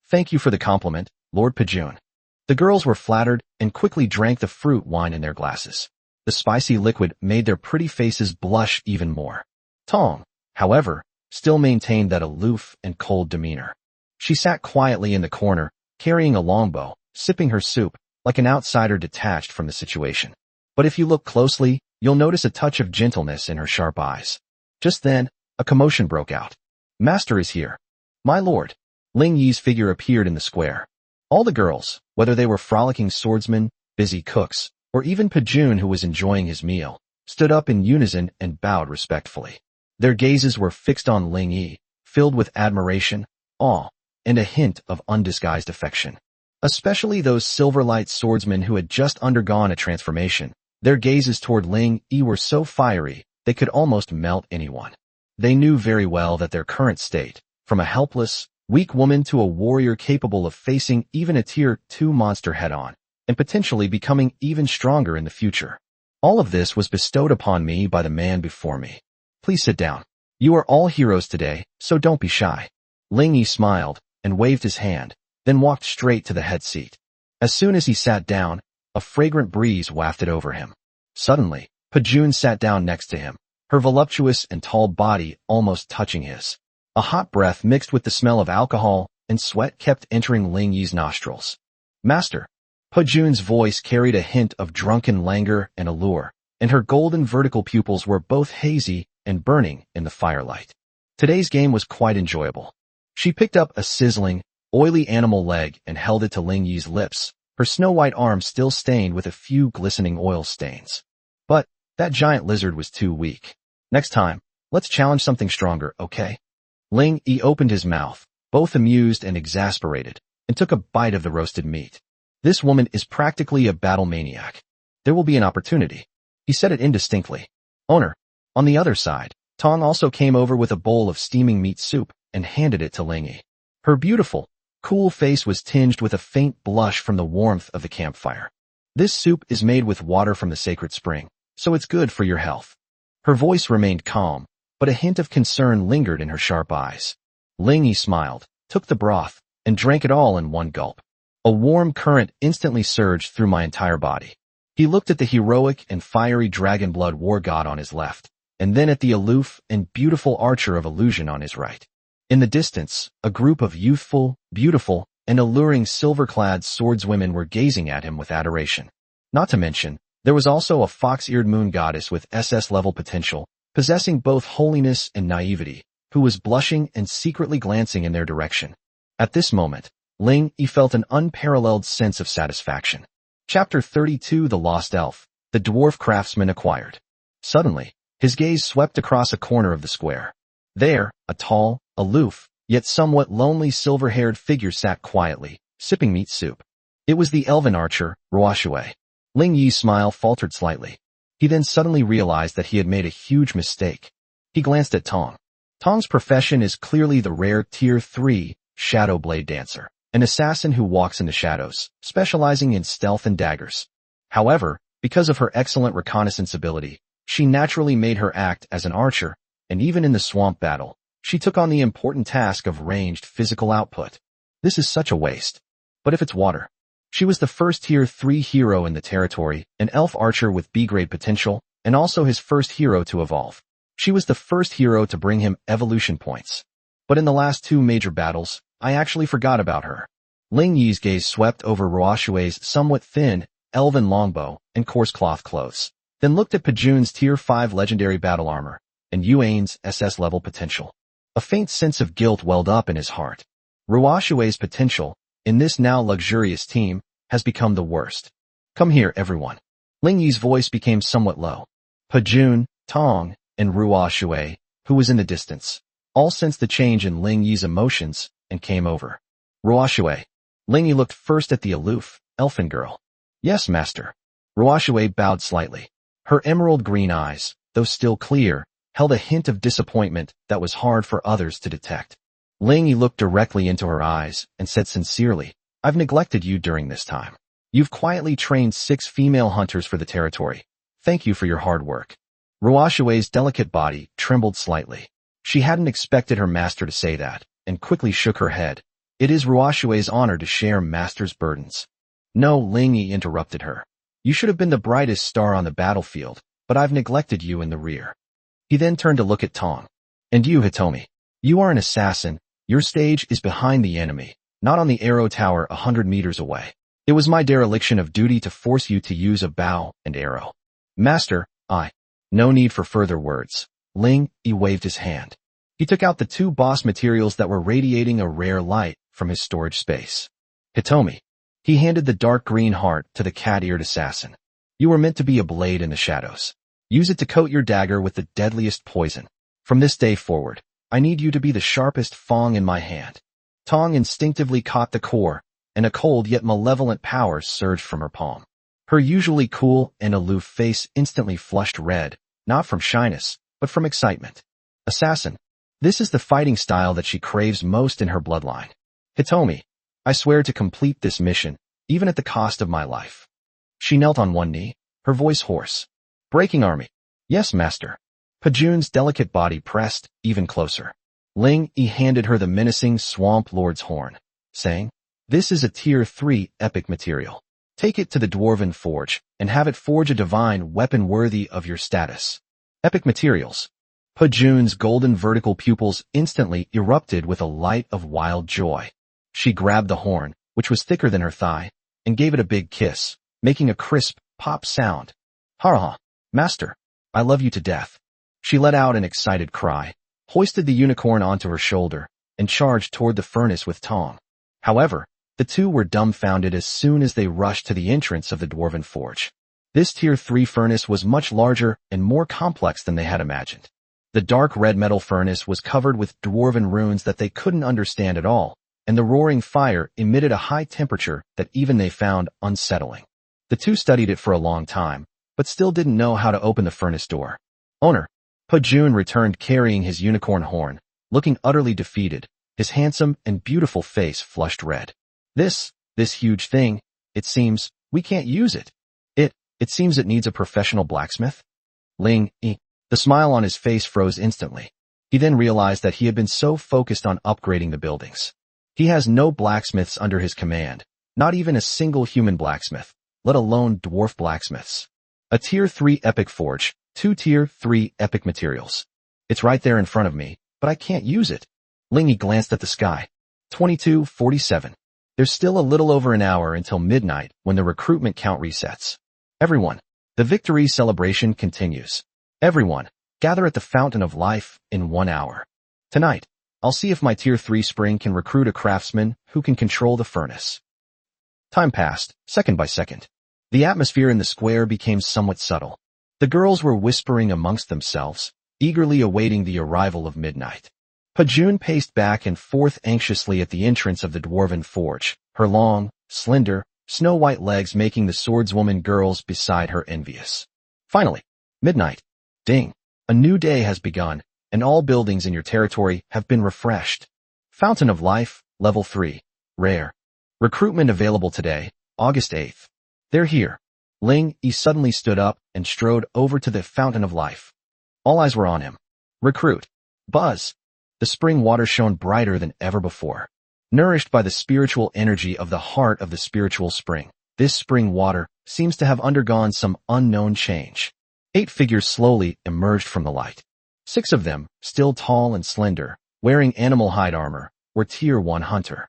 Thank you for the compliment, Lord Pajun. The girls were flattered and quickly drank the fruit wine in their glasses. The spicy liquid made their pretty faces blush even more. Tong, however, still maintained that aloof and cold demeanor. She sat quietly in the corner, carrying a longbow, sipping her soup, like an outsider detached from the situation. But if you look closely, you'll notice a touch of gentleness in her sharp eyes. Just then, a commotion broke out. Master is here. My lord. Ling Yi's figure appeared in the square. All the girls, whether they were frolicking swordsmen, busy cooks, or even Pajun, who was enjoying his meal, stood up in unison and bowed respectfully. Their gazes were fixed on Ling Yi, filled with admiration, awe, and a hint of undisguised affection. Especially those Silverlight swordsmen who had just undergone a transformation. Their gazes toward Ling Yi were so fiery, they could almost melt anyone. They knew very well that their current state, from a helpless, weak woman to a warrior capable of facing even a Tier 2 monster head-on, and potentially becoming even stronger in the future. All of this was bestowed upon me by the man before me. Please sit down. You are all heroes today, so don't be shy. Ling Yi smiled and waved his hand, then walked straight to the head seat. As soon as he sat down, a fragrant breeze wafted over him. Suddenly, Pajun sat down next to him, her voluptuous and tall body almost touching his. A hot breath mixed with the smell of alcohol and sweat kept entering Ling Yi's nostrils. Master. Pajun's voice carried a hint of drunken languor and allure, and her golden vertical pupils were both hazy and burning in the firelight. Today's game was quite enjoyable. She picked up a sizzling, oily animal leg and held it to Ling Yi's lips, her snow-white arm still stained with a few glistening oil stains. But that giant lizard was too weak. Next time, let's challenge something stronger, okay? Ling Yi opened his mouth, both amused and exasperated, and took a bite of the roasted meat. This woman is practically a battle maniac. There will be an opportunity. He said it indistinctly. Owner. On the other side, Tong also came over with a bowl of steaming meat soup and handed it to Ling Yi. Her beautiful, cool face was tinged with a faint blush from the warmth of the campfire. This soup is made with water from the sacred spring, so it's good for your health. Her voice remained calm, but a hint of concern lingered in her sharp eyes. Ling Yi smiled, took the broth, and drank it all in one gulp. A warm current instantly surged through my entire body. He looked at the heroic and fiery dragon blood war god on his left, and then at the aloof and beautiful archer of illusion on his right. In the distance, a group of youthful, beautiful, and alluring silver-clad swordswomen were gazing at him with adoration. Not to mention, there was also a fox-eared moon goddess with SS-level potential, possessing both holiness and naivety, who was blushing and secretly glancing in their direction. At this moment, Ling Yi felt an unparalleled sense of satisfaction. Chapter 32 The Lost Elf, the dwarf craftsman acquired. Suddenly, his gaze swept across a corner of the square. There, a tall, aloof, yet somewhat lonely silver-haired figure sat quietly, sipping meat soup. It was the elven archer, Ruoshui. Ling Yi's smile faltered slightly. He then suddenly realized that he had made a huge mistake. He glanced at Tong. Tong's profession is clearly the rare Tier 3 Shadow Blade Dancer, an assassin who walks in the shadows, specializing in stealth and daggers. However, because of her excellent reconnaissance ability, she naturally made her act as an archer, and even in the swamp battle, she took on the important task of ranged physical output. This is such a waste. But if it's water. She was the first Tier 3 hero in the territory, an elf archer with B-grade potential, and also his first hero to evolve. She was the first hero to bring him evolution points. But in the last two major battles, I actually forgot about her. Ling Yi's gaze swept over Ruoshui's somewhat thin, elven longbow and coarse cloth clothes, then looked at Pajun's Tier 5 legendary battle armor, and Yuane's SS-level potential. A faint sense of guilt welled up in his heart. Ruoshui's potential, in this now luxurious team, has become the worst. Come here, everyone. Ling Yi's voice became somewhat low. Pajun, Tong, and Ruoshui, who was in the distance, all sensed the change in Ling Yi's emotions and came over. Ruoshui. Ling Yi looked first at the aloof, elfin girl. Yes, master. Ruoshui bowed slightly. Her emerald green eyes, though still clear, held a hint of disappointment that was hard for others to detect. Ling Yi looked directly into her eyes and said sincerely, I've neglected you during this time. You've quietly trained 6 female hunters for the territory. Thank you for your hard work. Ruoshui's delicate body trembled slightly. She hadn't expected her master to say that, and quickly shook her head. It is Ruoshui's honor to share master's burdens. No, Ling Yi interrupted her. You should have been the brightest star on the battlefield, but I've neglected you in the rear. He then turned to look at Tong. And you, Hitomi. You are an assassin. Your stage is behind the enemy, not on the arrow tower 100 meters away. It was my dereliction of duty to force you to use a bow and arrow. Master, no need for further words. Ling Yi waved his hand. He took out the 2 boss materials that were radiating a rare light from his storage space. Hitomi. He handed the dark green heart to the cat-eared assassin. You were meant to be a blade in the shadows. Use it to coat your dagger with the deadliest poison. From this day forward, I need you to be the sharpest fang in my hand." Tong instinctively caught the core, and a cold yet malevolent power surged from her palm. Her usually cool and aloof face instantly flushed red, not from shyness, but from excitement. Assassin. This is the fighting style that she craves most in her bloodline. Hitomi, I swear to complete this mission, even at the cost of my life. She knelt on one knee, her voice hoarse. Breaking army. Yes, master. Pajun's delicate body pressed even closer. Ling Yi handed her the menacing Swamp Lord's horn, saying, "This is a Tier 3 epic material. Take it to the Dwarven Forge and have it forge a divine weapon worthy of your status." Epic materials. Pajun's golden vertical pupils instantly erupted with a light of wild joy. She grabbed the horn, which was thicker than her thigh, and gave it a big kiss, making a crisp pop sound. "Ha! Master, I love you to death." She let out an excited cry, hoisted the unicorn onto her shoulder, and charged toward the furnace with Tong. However, the two were dumbfounded as soon as they rushed to the entrance of the Dwarven Forge. This Tier 3 furnace was much larger and more complex than they had imagined. The dark red metal furnace was covered with Dwarven runes that they couldn't understand at all, and the roaring fire emitted a high temperature that even they found unsettling. The two studied it for a long time, but still didn't know how to open the furnace door. Owner. Pajun returned carrying his unicorn horn, looking utterly defeated, his handsome and beautiful face flushed red. This huge thing, it seems, we can't use it. It seems it needs a professional blacksmith. Ling Yi. The smile on his face froze instantly. He then realized that he had been so focused on upgrading the buildings. He has no blacksmiths under his command, not even a single human blacksmith, let alone dwarf blacksmiths. A Tier 3 epic forge, 2 Tier 3 epic materials. It's right there in front of me, but I can't use it. Ling Yi glanced at the sky. 22:47. There's still a little over an hour until midnight when the recruitment count resets. Everyone, the victory celebration continues. Everyone, gather at the Fountain of Life in 1 hour. Tonight, I'll see if my Tier 3 spring can recruit a craftsman who can control the furnace. Time passed, second by second. The atmosphere in the square became somewhat subtle. The girls were whispering amongst themselves, eagerly awaiting the arrival of midnight. Pajun paced back and forth anxiously at the entrance of the Dwarven Forge, her long, slender, snow-white legs making the swordswoman girls beside her envious. Finally, midnight. Ding. A new day has begun, and all buildings in your territory have been refreshed. Fountain of Life, Level 3. Rare. Recruitment available today, August 8th. They're here. Ling Yi suddenly stood up and strode over to the Fountain of Life. All eyes were on him. Recruit. Buzz. The spring water shone brighter than ever before. Nourished by the spiritual energy of the heart of the spiritual spring, this spring water seems to have undergone some unknown change. 8 figures slowly emerged from the light. 6 of them, still tall and slender, wearing animal hide armor, were Tier 1 hunter.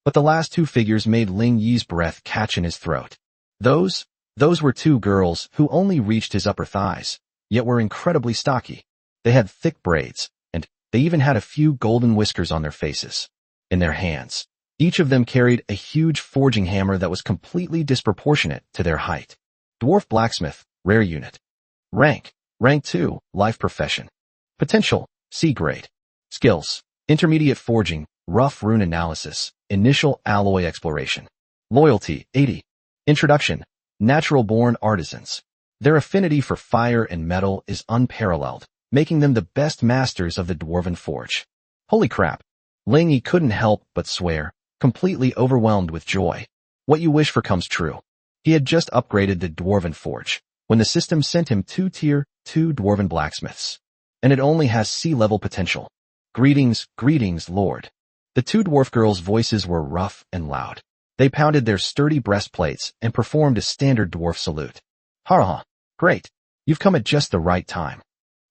But the last 2 figures made Ling Yi's breath catch in his throat. Those were 2 girls who only reached his upper thighs, yet were incredibly stocky. They had thick braids, and they even had a few golden whiskers on their faces. In their hands, each of them carried a huge forging hammer that was completely disproportionate to their height. Dwarf blacksmith, rare unit. Rank 2, life profession. Potential, C grade. Skills, intermediate forging, rough rune analysis, initial alloy exploration. Loyalty, 80. Introduction, natural-born artisans. Their affinity for fire and metal is unparalleled, making them the best masters of the Dwarven Forge. Holy crap. Ling Yi couldn't help but swear, completely overwhelmed with joy. What you wish for comes true. He had just upgraded the Dwarven Forge, when the system sent him 2 Tier 2 Dwarven blacksmiths. And it only has C-level potential. Greetings, Lord. The 2 dwarf girls' voices were rough and loud. They pounded their sturdy breastplates and performed a standard dwarf salute. Ha! Great. You've come at just the right time.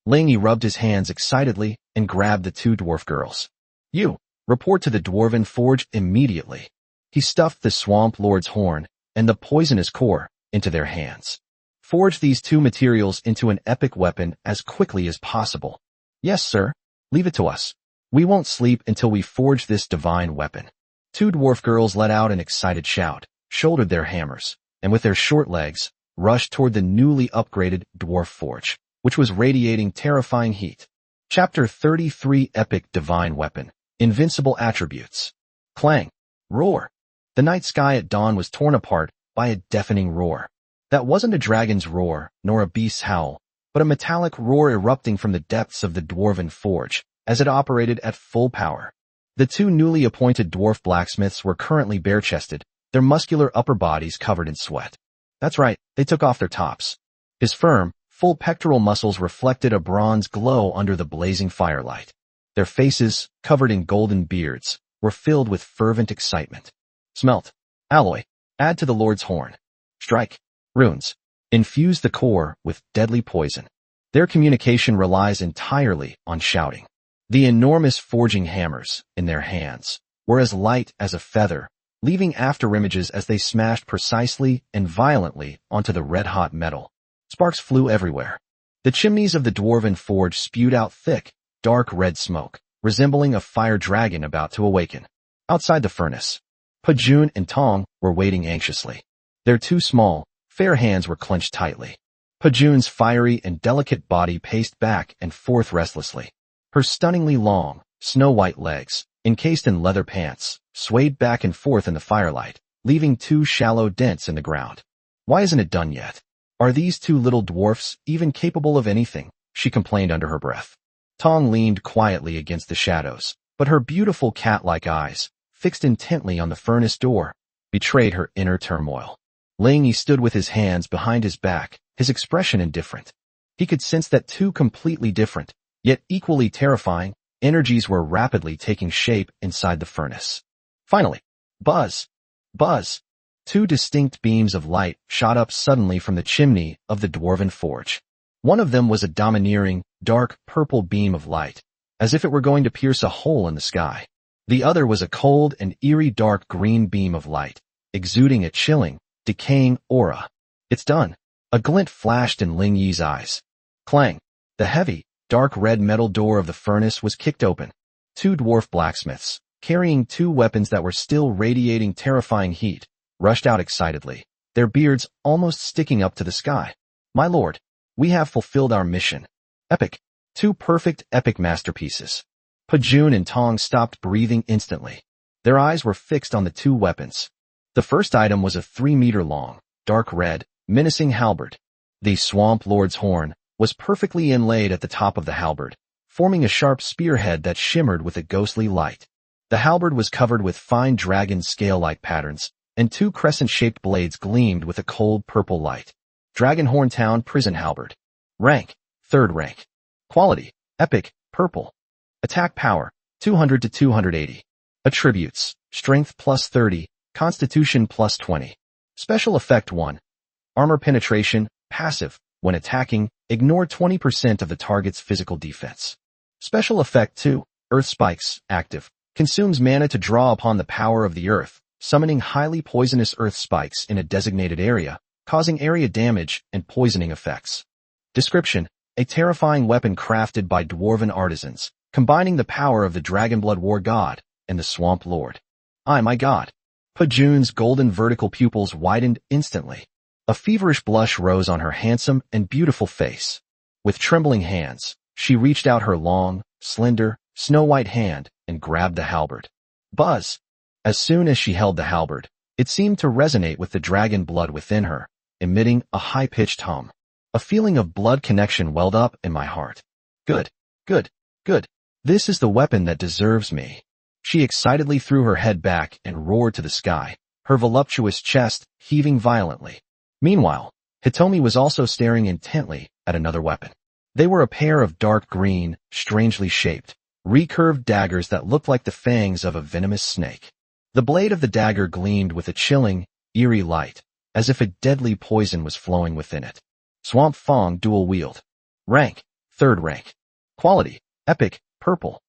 Ling Yi rubbed his hands excitedly and grabbed the 2 dwarf girls. You, report to the Dwarven Forge immediately. He stuffed the Swamp Lord's horn and the poisonous core into their hands. Forge these 2 materials into an epic weapon as quickly as possible. Yes, sir. Leave it to us. We won't sleep until we forge this divine weapon. 2 dwarf girls let out an excited shout, shouldered their hammers, and with their short legs, rushed toward the newly upgraded dwarf forge, which was radiating terrifying heat. Chapter 33 Epic Divine Weapon. Invincible Attributes. Clang. Roar. The night sky at dawn was torn apart by a deafening roar. That wasn't a dragon's roar, nor a beast's howl, but a metallic roar erupting from the depths of the dwarven forge as it operated at full power. The two newly appointed dwarf blacksmiths were currently bare-chested, their muscular upper bodies covered in sweat. That's right, they took off their tops. His firm, full pectoral muscles reflected a bronze glow under the blazing firelight. Their faces, covered in golden beards, were filled with fervent excitement. Smelt. Alloy. Add to the Lord's horn. Strike. Runes. Infuse the core with deadly poison. Their communication relies entirely on shouting. The enormous forging hammers, in their hands, were as light as a feather, leaving afterimages as they smashed precisely and violently onto the red-hot metal. Sparks flew everywhere. The chimneys of the dwarven forge spewed out thick, dark red smoke, resembling a fire dragon about to awaken. Outside the furnace, Pajun and Tong were waiting anxiously. Their two small, fair hands were clenched tightly. Pajun's fiery and delicate body paced back and forth restlessly. Her stunningly long, snow-white legs, encased in leather pants, swayed back and forth in the firelight, leaving two shallow dents in the ground. Why isn't it done yet? Are these two little dwarfs even capable of anything? She complained under her breath. Tong leaned quietly against the shadows, but her beautiful cat-like eyes, fixed intently on the furnace door, betrayed her inner turmoil. Ling stood with his hands behind his back, his expression indifferent. He could sense that two completely different, yet equally terrifying, energies were rapidly taking shape inside the furnace. Finally, buzz! Buzz! Two distinct beams of light shot up suddenly from the chimney of the dwarven forge. One of them was a domineering, dark purple beam of light, as if it were going to pierce a hole in the sky. The other was a cold and eerie dark green beam of light, exuding a chilling, decaying aura. It's done. A glint flashed in Ling Yi's eyes. Clang. The heavy, dark red metal door of the furnace was kicked open. Two dwarf blacksmiths, carrying two weapons that were still radiating terrifying heat, rushed out excitedly, their beards almost sticking up to the sky. My lord, we have fulfilled our mission. Epic. Two perfect epic masterpieces. Pajun and Tong stopped breathing instantly. Their eyes were fixed on the two weapons. The first item was a 3-meter-long, dark red, menacing halberd. The Swamp Lord's horn was perfectly inlaid at the top of the halberd, forming a sharp spearhead that shimmered with a ghostly light. The halberd was covered with fine dragon scale-like patterns, and two crescent-shaped blades gleamed with a cold purple light. Dragonhorn Town Prison Halberd. Rank, 3rd rank. Quality, epic, purple. Attack power, 200 to 280. Attributes, strength plus 30, constitution plus 20. Special effect 1. Armor penetration, passive. When attacking, ignore 20% of the target's physical defense. Special effect 2. Earth spikes, active. Consumes mana to draw upon the power of the earth, summoning highly poisonous earth spikes in a designated area, causing area damage and poisoning effects. Description: a terrifying weapon crafted by dwarven artisans, combining the power of the Dragonblood War God and the Swamp Lord. My god. Pajun's golden vertical pupils widened instantly. A feverish blush rose on her handsome and beautiful face. With trembling hands, she reached out her long, slender, snow-white hand and grabbed the halberd. Buzz! As soon as she held the halberd, it seemed to resonate with the dragon blood within her, emitting a high-pitched hum. A feeling of blood connection welled up in my heart. Good, good, good. This is the weapon that deserves me. She excitedly threw her head back and roared to the sky, her voluptuous chest heaving violently. Meanwhile, Hitomi was also staring intently at another weapon. They were a pair of dark green, strangely shaped, recurved daggers that looked like the fangs of a venomous snake. The blade of the dagger gleamed with a chilling, eerie light, as if a deadly poison was flowing within it. Swamp Fong dual wield. Rank, 3rd rank. Quality, epic, purple.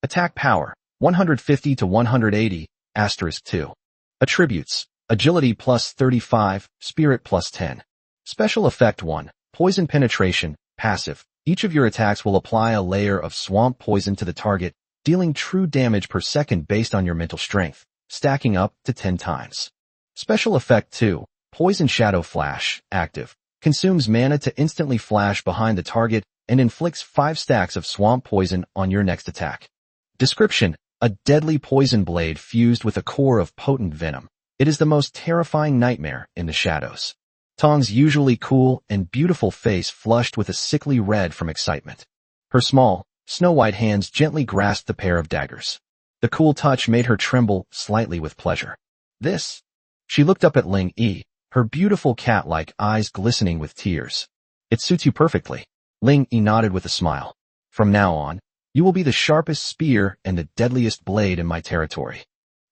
Attack power, 150 to 180, *2. Attributes, agility plus 35, spirit plus 10. Special effect 1, poison penetration, passive. Each of your attacks will apply a layer of swamp poison to the target, dealing true damage per second based on your mental strength, stacking up to 10 times. Special effect 2, poison shadow flash, active. consumes mana to instantly flash behind the target, and inflicts 5 stacks of swamp poison on your next attack. Description: a deadly poison blade fused with a core of potent venom. It is the most terrifying nightmare in the shadows. Tong's usually cool and beautiful face flushed with a sickly red from excitement. Her small, snow-white hands gently grasped the pair of daggers. The cool touch made her tremble slightly with pleasure. This? She looked up at Ling Yi, her beautiful cat-like eyes glistening with tears. It suits you perfectly. Ling Yi nodded with a smile. From now on, you will be the sharpest spear and the deadliest blade in my territory.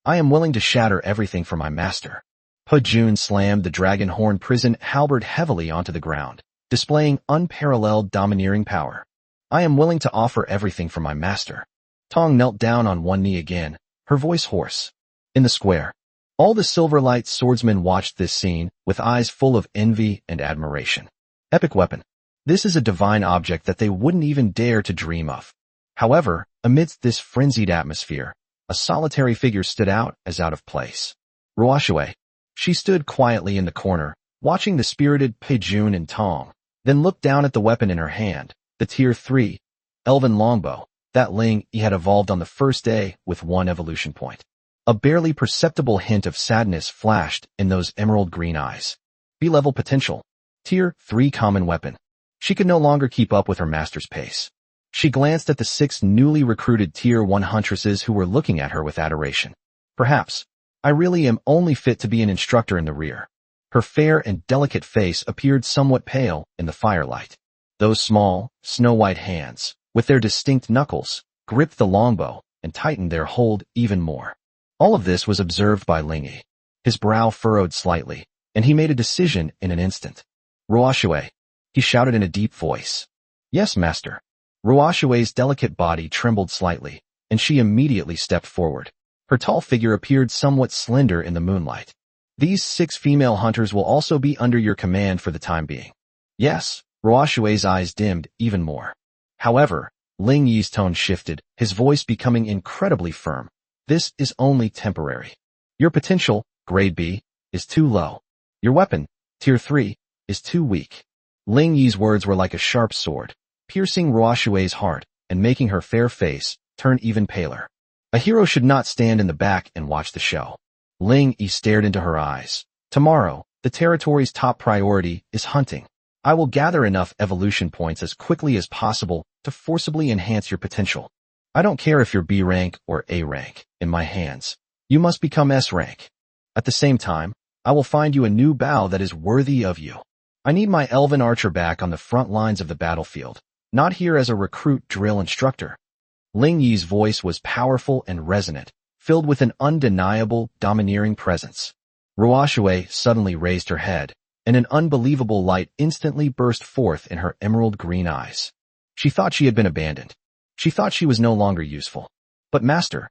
I am willing to shatter everything for my master. Jun slammed the dragon horn prison halberd heavily onto the ground, displaying unparalleled domineering power. I am willing to offer everything for my master. Tong knelt down on one knee again, her voice hoarse. In the square, all the Silverlight swordsmen watched this scene with eyes full of envy and admiration. Epic weapon. This is a divine object that they wouldn't even dare to dream of. However, amidst this frenzied atmosphere, a solitary figure stood out as out of place. Ruoxue. She stood quietly in the corner, watching the spirited Jun and Tong, then looked down at the weapon in her hand, the Tier 3 elven longbow that Ling Yi had evolved on the first day with 1 evolution point. A barely perceptible hint of sadness flashed in those emerald green eyes. B-level potential. Tier 3 common weapon. She could no longer keep up with her master's pace. She glanced at the 6 newly recruited Tier 1 huntresses who were looking at her with adoration. Perhaps, I really am only fit to be an instructor in the rear. Her fair and delicate face appeared somewhat pale in the firelight. Those small, snow-white hands, with their distinct knuckles, gripped the longbow and tightened their hold even more. All of this was observed by Ling Yi. His brow furrowed slightly, and he made a decision in an instant. Ruoxue, he shouted in a deep voice. Yes, master. Ruoxue's delicate body trembled slightly, and she immediately stepped forward. Her tall figure appeared somewhat slender in the moonlight. These 6 female hunters will also be under your command for the time being. Yes, Ruoxue's eyes dimmed even more. However, Ling Yi's tone shifted, his voice becoming incredibly firm. This is only temporary. Your potential, grade B, is too low. Your weapon, Tier 3, is too weak. Ling Yi's words were like a sharp sword, piercing Ruoxue's heart and making her fair face turn even paler. A hero should not stand in the back and watch the show. Ling Yi stared into her eyes. Tomorrow, the territory's top priority is hunting. I will gather enough evolution points as quickly as possible to forcibly enhance your potential. I don't care if you're B rank or A rank. In my hands, you must become S rank. At the same time, I will find you a new bow that is worthy of you. I need my elven archer back on the front lines of the battlefield, not here as a recruit drill instructor. Ling Yi's voice was powerful and resonant, filled with an undeniable, domineering presence. Ruoxue suddenly raised her head, and an unbelievable light instantly burst forth in her emerald green eyes. She thought she had been abandoned. She thought she was no longer useful. But Master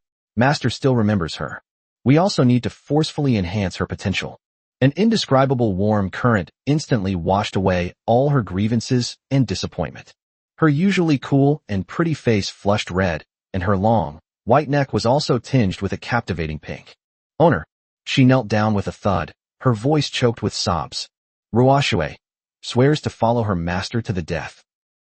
still remembers her. We also need to forcefully enhance her potential. An indescribable warm current instantly washed away all her grievances and disappointment. Her usually cool and pretty face flushed red, and her long, white neck was also tinged with a captivating pink. Owner. She knelt down with a thud, her voice choked with sobs. Ruoxue swears to follow her master to the death.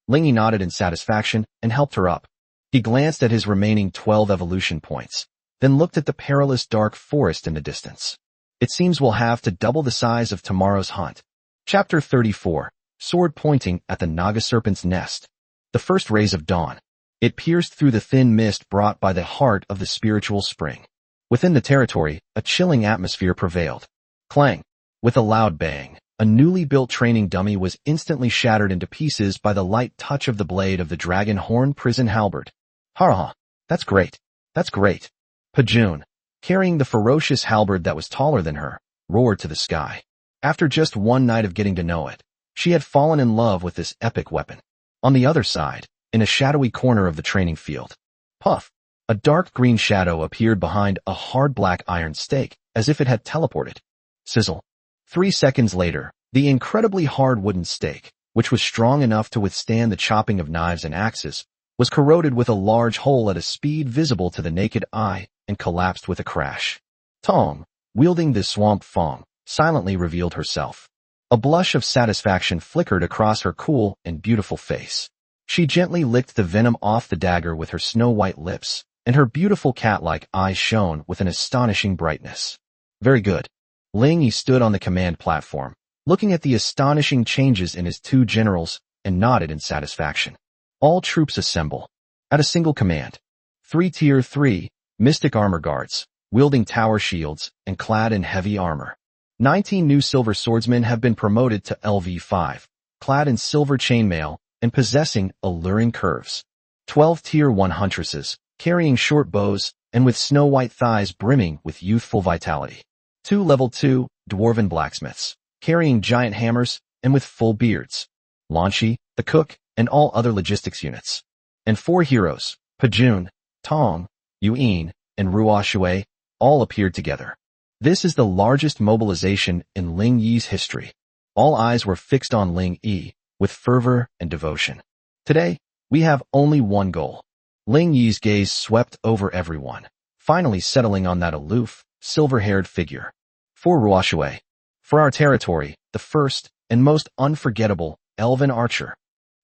Ling Yi nodded in satisfaction and helped her up. He glanced at his remaining 12 evolution points, then looked at the perilous dark forest in the distance. It seems we'll have to double the size of tomorrow's hunt. Chapter 34, Sword pointing at the Naga Serpent's nest. The first rays of dawn. It pierced through the thin mist brought by the heart of the spiritual spring. Within the territory, a chilling atmosphere prevailed. Clang. With a loud bang, a newly built training dummy was instantly shattered into pieces by the light touch of the blade of the dragon horn prison halberd. Ha! That's great. That's great. Jun, carrying the ferocious halberd that was taller than her, roared to the sky. After just one night of getting to know it, she had fallen in love with this epic weapon. On the other side, in a shadowy corner of the training field, puff, a dark green shadow appeared behind a hard black iron stake, as if it had teleported. Sizzle. 3 seconds later, the incredibly hard wooden stake, which was strong enough to withstand the chopping of knives and axes, was corroded with a large hole at a speed visible to the naked eye and collapsed with a crash. Tong, wielding the swamp fong, silently revealed herself. A blush of satisfaction flickered across her cool and beautiful face. She gently licked the venom off the dagger with her snow-white lips, and her beautiful cat-like eyes shone with an astonishing brightness. Very good. Ling Yi stood on the command platform, looking at the astonishing changes in his two generals, and nodded in satisfaction. All troops assemble. At a single command. 3 Tier 3, Mystic Armor Guards, wielding tower shields, and clad in heavy armor. 19 new silver swordsmen have been promoted to LV5, clad in silver chainmail, and possessing alluring curves. 12 Tier 1 huntresses, carrying short bows, and with snow-white thighs brimming with youthful vitality. 2 Level 2, dwarven blacksmiths, carrying giant hammers, and with full beards. Lanchi, the cook, and all other logistics units. And 4 heroes, Pajun, Tong, Yuin, and Ruoshui, all appeared together. This is the largest mobilization in Ling Yi's history. All eyes were fixed on Ling Yi, with fervor and devotion. Today, we have only one goal. Ling Yi's gaze swept over everyone, finally settling on that aloof, silver-haired figure. For Ruoshui. For our territory, the first and most unforgettable elven archer.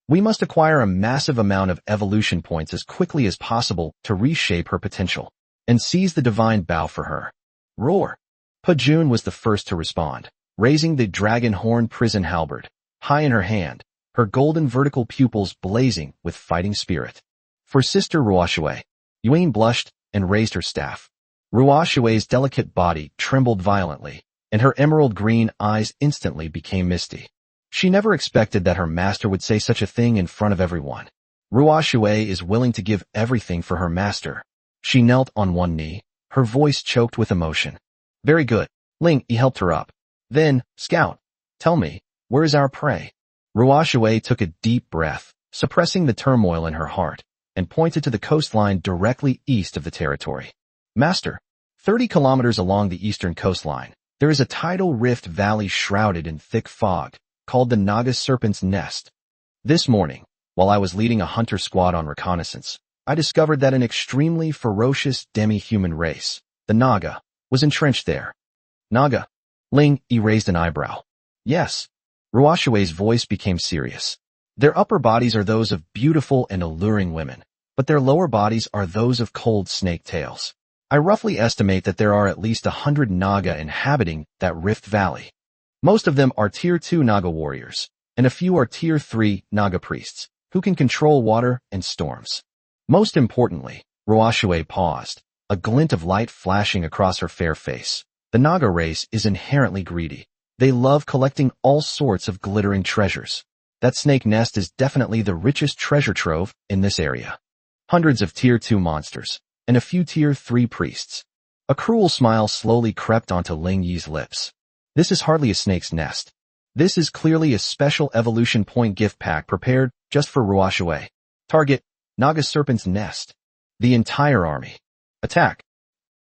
We must acquire a massive amount of evolution points as quickly as possible to reshape her potential, and seize the divine bow for her. Roar! Pajun was the first to respond, raising the dragon horn prison halberd, high in her hand, her golden vertical pupils blazing with fighting spirit. For Sister Ruoshui, Yuan blushed and raised her staff. Ruoshui's delicate body trembled violently, and her emerald green eyes instantly became misty. She never expected that her master would say such a thing in front of everyone. Ruoshui is willing to give everything for her master. She knelt on one knee, her voice choked with emotion. Very good. Ling Yi helped her up. Then, Scout, tell me, where is our prey? Ruoshui took a deep breath, suppressing the turmoil in her heart, and pointed to the coastline directly east of the territory. Master, 30 kilometers along the eastern coastline, there is a tidal rift valley shrouded in thick fog, called the Naga Serpent's Nest. This morning, while I was leading a hunter squad on reconnaissance, I discovered that an extremely ferocious demi-human race, the Naga, was entrenched there. Naga? Ling Yi raised an eyebrow. Yes. Ruoshui's voice became serious. Their upper bodies are those of beautiful and alluring women, but their lower bodies are those of cold snake tails. I roughly estimate that there are at least 100 Naga inhabiting that Rift Valley. Most of them are Tier 2 Naga warriors, and a few are Tier 3 Naga priests, who can control water and storms. Most importantly, Ruoshui paused, a glint of light flashing across her fair face. The Naga race is inherently greedy. They love collecting all sorts of glittering treasures. That snake nest is definitely the richest treasure trove in this area. Hundreds of Tier 2 monsters, and a few Tier 3 priests. A cruel smile slowly crept onto Ling Yi's lips. This is hardly a snake's nest. This is clearly a special evolution point gift pack prepared just for Ruoshui. Target, Naga Serpent's Nest. The entire army. Attack.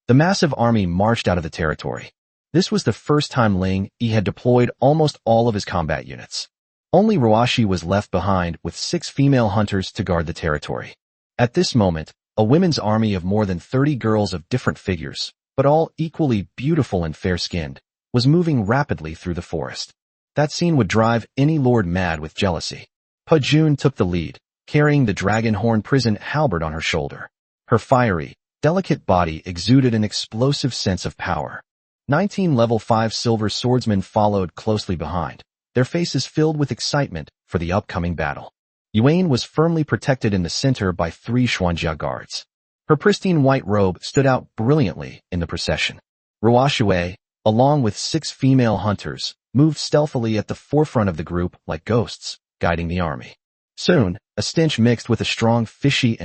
The massive army marched out of the territory. This was the first time Ling Yi had deployed almost all of his combat units. Only Ruoshui was left behind with 6 female hunters to guard the territory. At this moment, a women's army of more than 30 girls of different figures, but all equally beautiful and fair-skinned, was moving rapidly through the forest. That scene would drive any lord mad with jealousy. Pajun took the lead, carrying the dragon horn prison halberd on her shoulder. Her fiery, delicate body exuded an explosive sense of power. 19 level 5 silver swordsmen followed closely behind, their faces filled with excitement for the upcoming battle. Yuan was firmly protected in the center by 3 Xuanjia guards. Her pristine white robe stood out brilliantly in the procession. Ruoshui, along with 6 female hunters, moved stealthily at the forefront of the group like ghosts, guiding the army. Soon, a stench mixed with a strong fishy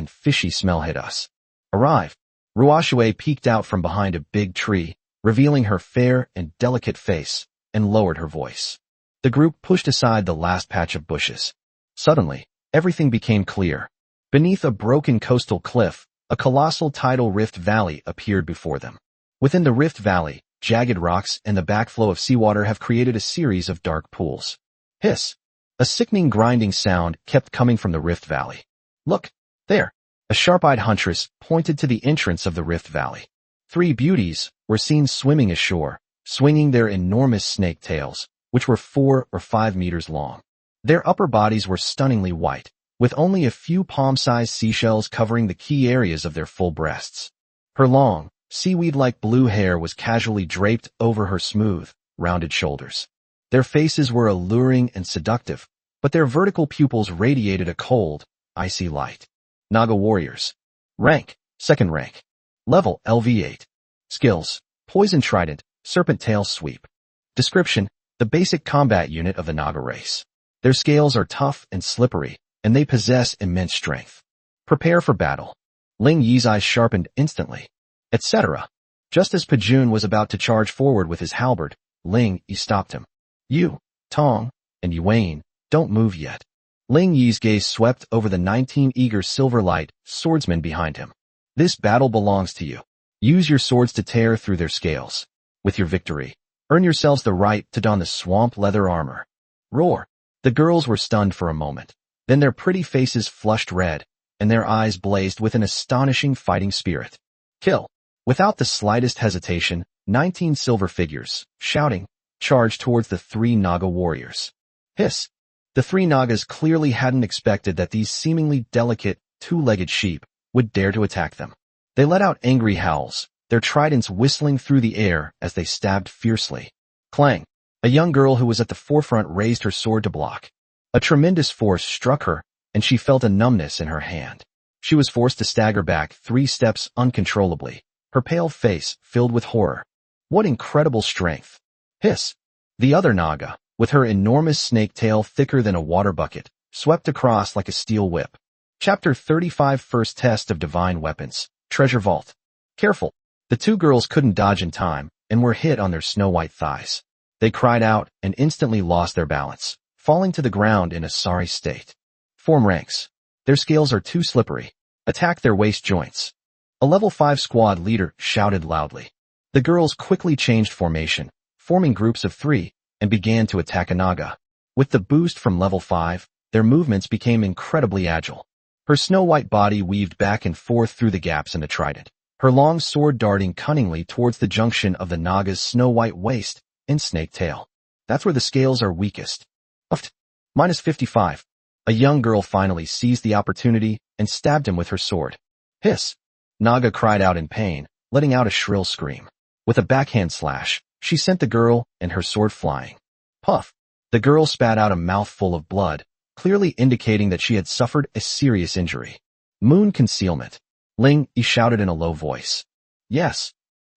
smell hit us. Arrive. Ruoshui peeked out from behind a big tree, revealing her fair and delicate face, and lowered her voice. The group pushed aside the last patch of bushes. Suddenly, everything became clear. Beneath a broken coastal cliff, a colossal tidal rift valley appeared before them. Within the rift valley, jagged rocks and the backflow of seawater have created a series of dark pools. Hiss! A sickening grinding sound kept coming from the rift valley. Look! There! A sharp-eyed huntress pointed to the entrance of the rift valley. 3 beauties were seen swimming ashore, swinging their enormous snake tails, which were 4 or 5 meters long. Their upper bodies were stunningly white, with only a few palm-sized seashells covering the key areas of their full breasts. Her long, seaweed-like blue hair was casually draped over her smooth, rounded shoulders. Their faces were alluring and seductive, but their vertical pupils radiated a cold, icy light. Naga warriors. Rank, 2nd rank. Level, LV8. Skills, Poison Trident, Serpent Tail Sweep. Description, the basic combat unit of the Naga race. Their scales are tough and slippery, and they possess immense strength. Prepare for battle. Ling Yi's eyes sharpened instantly. Etc. Just as Pajun was about to charge forward with his halberd, Ling Yi stopped him. You, Tong, and Yuan, don't move yet. Ling Yi's gaze swept over the 19 eager silver-light swordsmen behind him. This battle belongs to you. Use your swords to tear through their scales. With your victory, earn yourselves the right to don the swamp leather armor. Roar. The girls were stunned for a moment. Then their pretty faces flushed red, and their eyes blazed with an astonishing fighting spirit. Kill. Without the slightest hesitation, 19 silver figures, shouting, charged towards the 3 Naga warriors. Hiss. The 3 Nagas clearly hadn't expected that these seemingly delicate, two-legged sheep would dare to attack them. They let out angry howls, their tridents whistling through the air as they stabbed fiercely. Clang. A young girl who was at the forefront raised her sword to block. A tremendous force struck her, and she felt a numbness in her hand. She was forced to stagger back 3 steps uncontrollably, her pale face filled with horror. What incredible strength! Hiss! The other Naga, with her enormous snake tail thicker than a water bucket, swept across like a steel whip. Chapter 35 First Test of Divine Weapons. Treasure Vault. Careful! The 2 girls couldn't dodge in time, and were hit on their snow-white thighs. They cried out and instantly lost their balance, falling to the ground in a sorry state. Form ranks. Their scales are too slippery. Attack their waist joints. A level 5 squad leader shouted loudly. The girls quickly changed formation, forming groups of 3, and began to attack a Naga. With the boost from level 5, their movements became incredibly agile. Her snow-white body weaved back and forth through the gaps in the trident, her long sword darting cunningly towards the junction of the Naga's snow-white waist and snake tail. That's where the scales are weakest. Uft. -55. A young girl finally seized the opportunity and stabbed him with her sword. Hiss. Naga cried out in pain, letting out a shrill scream. With a backhand slash, she sent the girl and her sword flying. Puff. The girl spat out a mouthful of blood, clearly indicating that she had suffered a serious injury. Moon concealment. Ling Yi shouted in a low voice. Yes.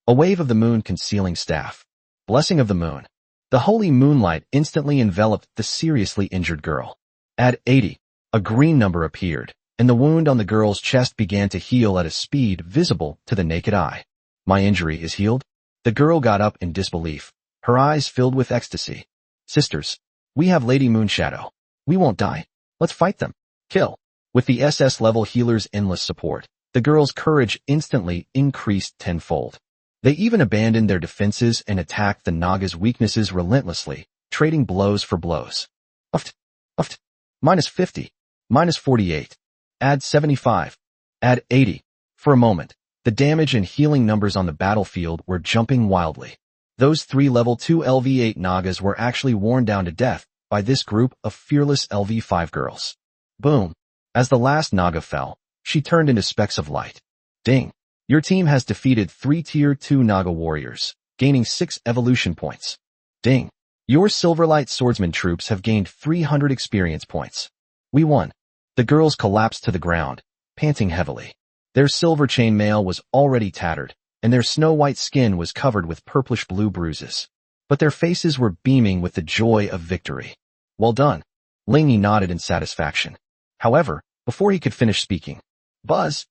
A wave of the moon concealing staff. Blessing of the moon. The holy moonlight instantly enveloped the seriously injured girl. At 80, a green number appeared, and the wound on the girl's chest began to heal at a speed visible to the naked eye. My injury is healed? The girl got up in disbelief, her eyes filled with ecstasy. Sisters, we have Lady Moonshadow. We won't die. Let's fight them. Kill. With the SS level healer's endless support, the girl's courage instantly increased tenfold. They even abandoned their defenses and attacked the Naga's weaknesses relentlessly, trading blows for blows. Uft. Uft. -50. -48. Add 75. Add 80. For a moment, the damage and healing numbers on the battlefield were jumping wildly. Those 3 level 2 LV8 Nagas were actually worn down to death by this group of fearless LV5 girls. Boom. As the last Naga fell, she turned into specks of light. Ding. Your team has defeated 3 Tier 2 Naga warriors, gaining 6 evolution points. Ding. Your Silverlight swordsman troops have gained 300 experience points. We won. The girls collapsed to the ground, panting heavily. Their silver chainmail was already tattered, and their snow-white skin was covered with purplish-blue bruises. But their faces were beaming with the joy of victory. Well done. Ling Yi nodded in satisfaction. However, before he could finish speaking, buzz!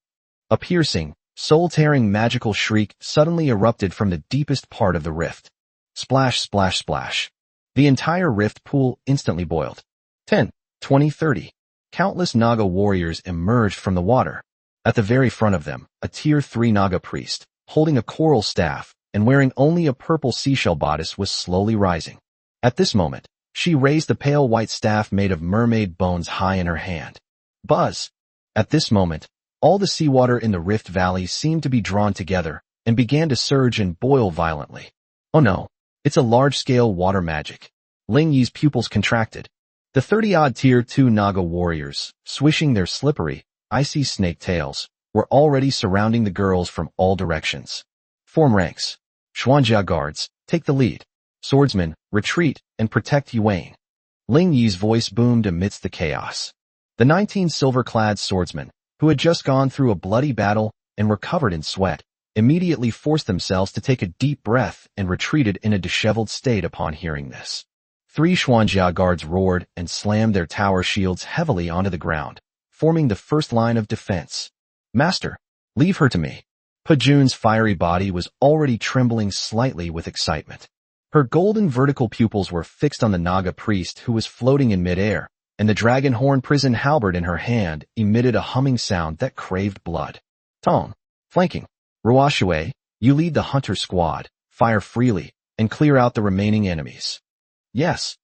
A piercing, soul-tearing magical shriek suddenly erupted from the deepest part of the rift. Splash, splash, splash. The entire rift pool instantly boiled. 10, 20, 30. Countless Naga warriors emerged from the water. At the very front of them, a Tier 3 Naga priest, holding a coral staff and wearing only a purple seashell bodice, was slowly rising. At this moment, she raised the pale white staff made of mermaid bones high in her hand. Buzz! At this moment, all the seawater in the Rift Valley seemed to be drawn together and began to surge and boil violently. Oh no, it's a large-scale water magic. Ling Yi's pupils contracted. The 30-odd Tier 2 Naga warriors, swishing their slippery, icy snake tails, were already surrounding the girls from all directions. Form ranks. Xuanjia guards, take the lead. Swordsmen, retreat and protect Yuan. Ling Yi's voice boomed amidst the chaos. The 19 silver-clad swordsmen, who had just gone through a bloody battle and were covered in sweat, immediately forced themselves to take a deep breath and retreated in a disheveled state upon hearing this. 3 Xuanjia guards roared and slammed their tower shields heavily onto the ground, forming the first line of defense. Master, leave her to me. Pejun's fiery body was already trembling slightly with excitement. Her golden vertical pupils were fixed on the Naga priest who was floating in midair, and the dragon horn prison halberd in her hand emitted a humming sound that craved blood. Tong, flanking. Ruoxue, you lead the hunter squad, fire freely, and clear out the remaining enemies. Yes.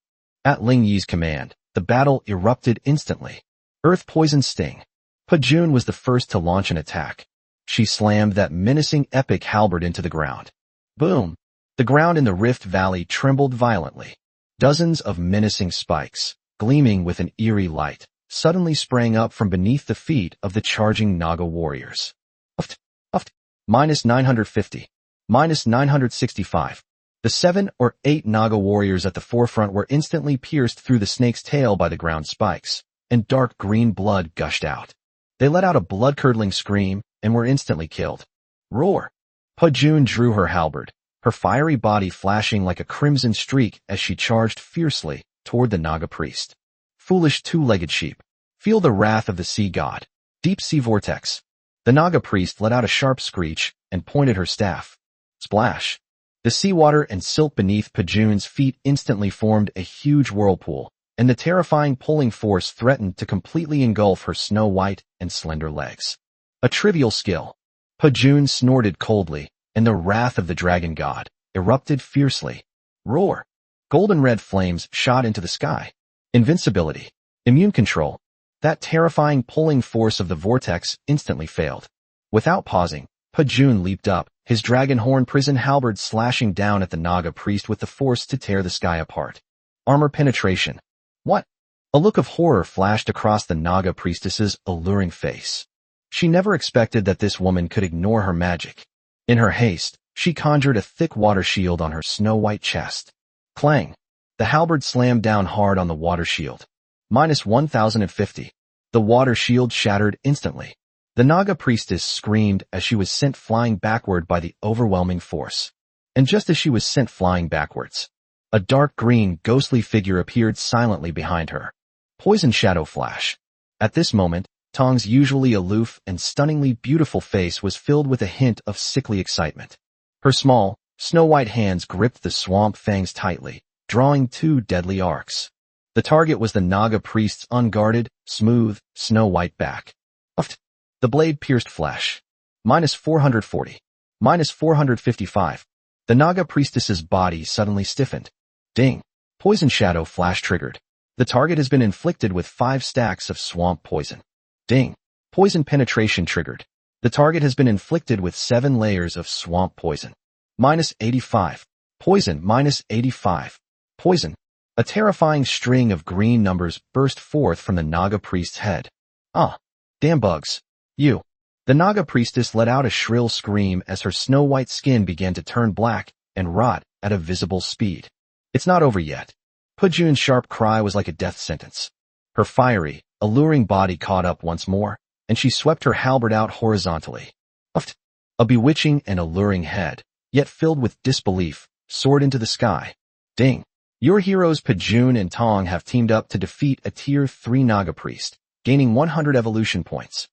At Ling Yi's command, the battle erupted instantly. Earth Poison Sting. Pejun was the first to launch an attack. She slammed that menacing epic halberd into the ground. Boom! The ground in the Rift Valley trembled violently. Dozens of menacing spikes, gleaming with an eerie light, suddenly sprang up from beneath the feet of the charging Naga warriors. Uft, uft, -950, -965. The 7 or 8 Naga warriors at the forefront were instantly pierced through the snake's tail by the ground spikes, and dark green blood gushed out. They let out a blood-curdling scream and were instantly killed. Roar! Pejun drew her halberd, her fiery body flashing like a crimson streak as she charged fiercely toward the Naga priest. Foolish two-legged sheep, feel the wrath of the sea god. Deep sea vortex. The Naga priest let out a sharp screech and pointed her staff. Splash! The seawater and silt beneath Pejun's feet instantly formed a huge whirlpool, and the terrifying pulling force threatened to completely engulf her snow-white and slender legs. A trivial skill. Pejun snorted coldly, and the wrath of the dragon god erupted fiercely. Roar! Golden red flames shot into the sky. Invincibility. Immune control. That terrifying pulling force of the vortex instantly failed. Without pausing, Pejun leaped up, his dragon horn prison halberd slashing down at the Naga priest with the force to tear the sky apart. Armor penetration. What? A look of horror flashed across the Naga priestess's alluring face. She never expected that this woman could ignore her magic. In her haste, she conjured a thick water shield on her snow-white chest. Clang! The halberd slammed down hard on the water shield. -1050. The water shield shattered instantly. The Naga priestess screamed as she was sent flying backward by the overwhelming force. And just as she was sent flying backwards, a dark green, ghostly figure appeared silently behind her. Poison Shadow Flash. At this moment, Tong's usually aloof and stunningly beautiful face was filled with a hint of sickly excitement. Her small, snow-white hands gripped the swamp fangs tightly, drawing 2 deadly arcs. The target was the Naga priest's unguarded, smooth, snow-white back. Uft! The blade pierced flesh. -440. -455. The Naga priestess's body suddenly stiffened. Ding! Poison Shadow Flash triggered. The target has been inflicted with 5 stacks of swamp poison. Ding! Poison penetration triggered. The target has been inflicted with 7 layers of swamp poison. -85. Poison -85. Poison. A terrifying string of green numbers burst forth from the Naga priest's head. Ah! Damn bugs. You. The Naga priestess let out a shrill scream as her snow-white skin began to turn black and rot at a visible speed. It's not over yet. Pejun's sharp cry was like a death sentence. Her fiery, alluring body caught up once more, and she swept her halberd out horizontally. Uft! A bewitching and alluring head, yet filled with disbelief, soared into the sky. Ding! Your heroes Pejun and Tong have teamed up to defeat a Tier 3 Naga priest, gaining 100 evolution points.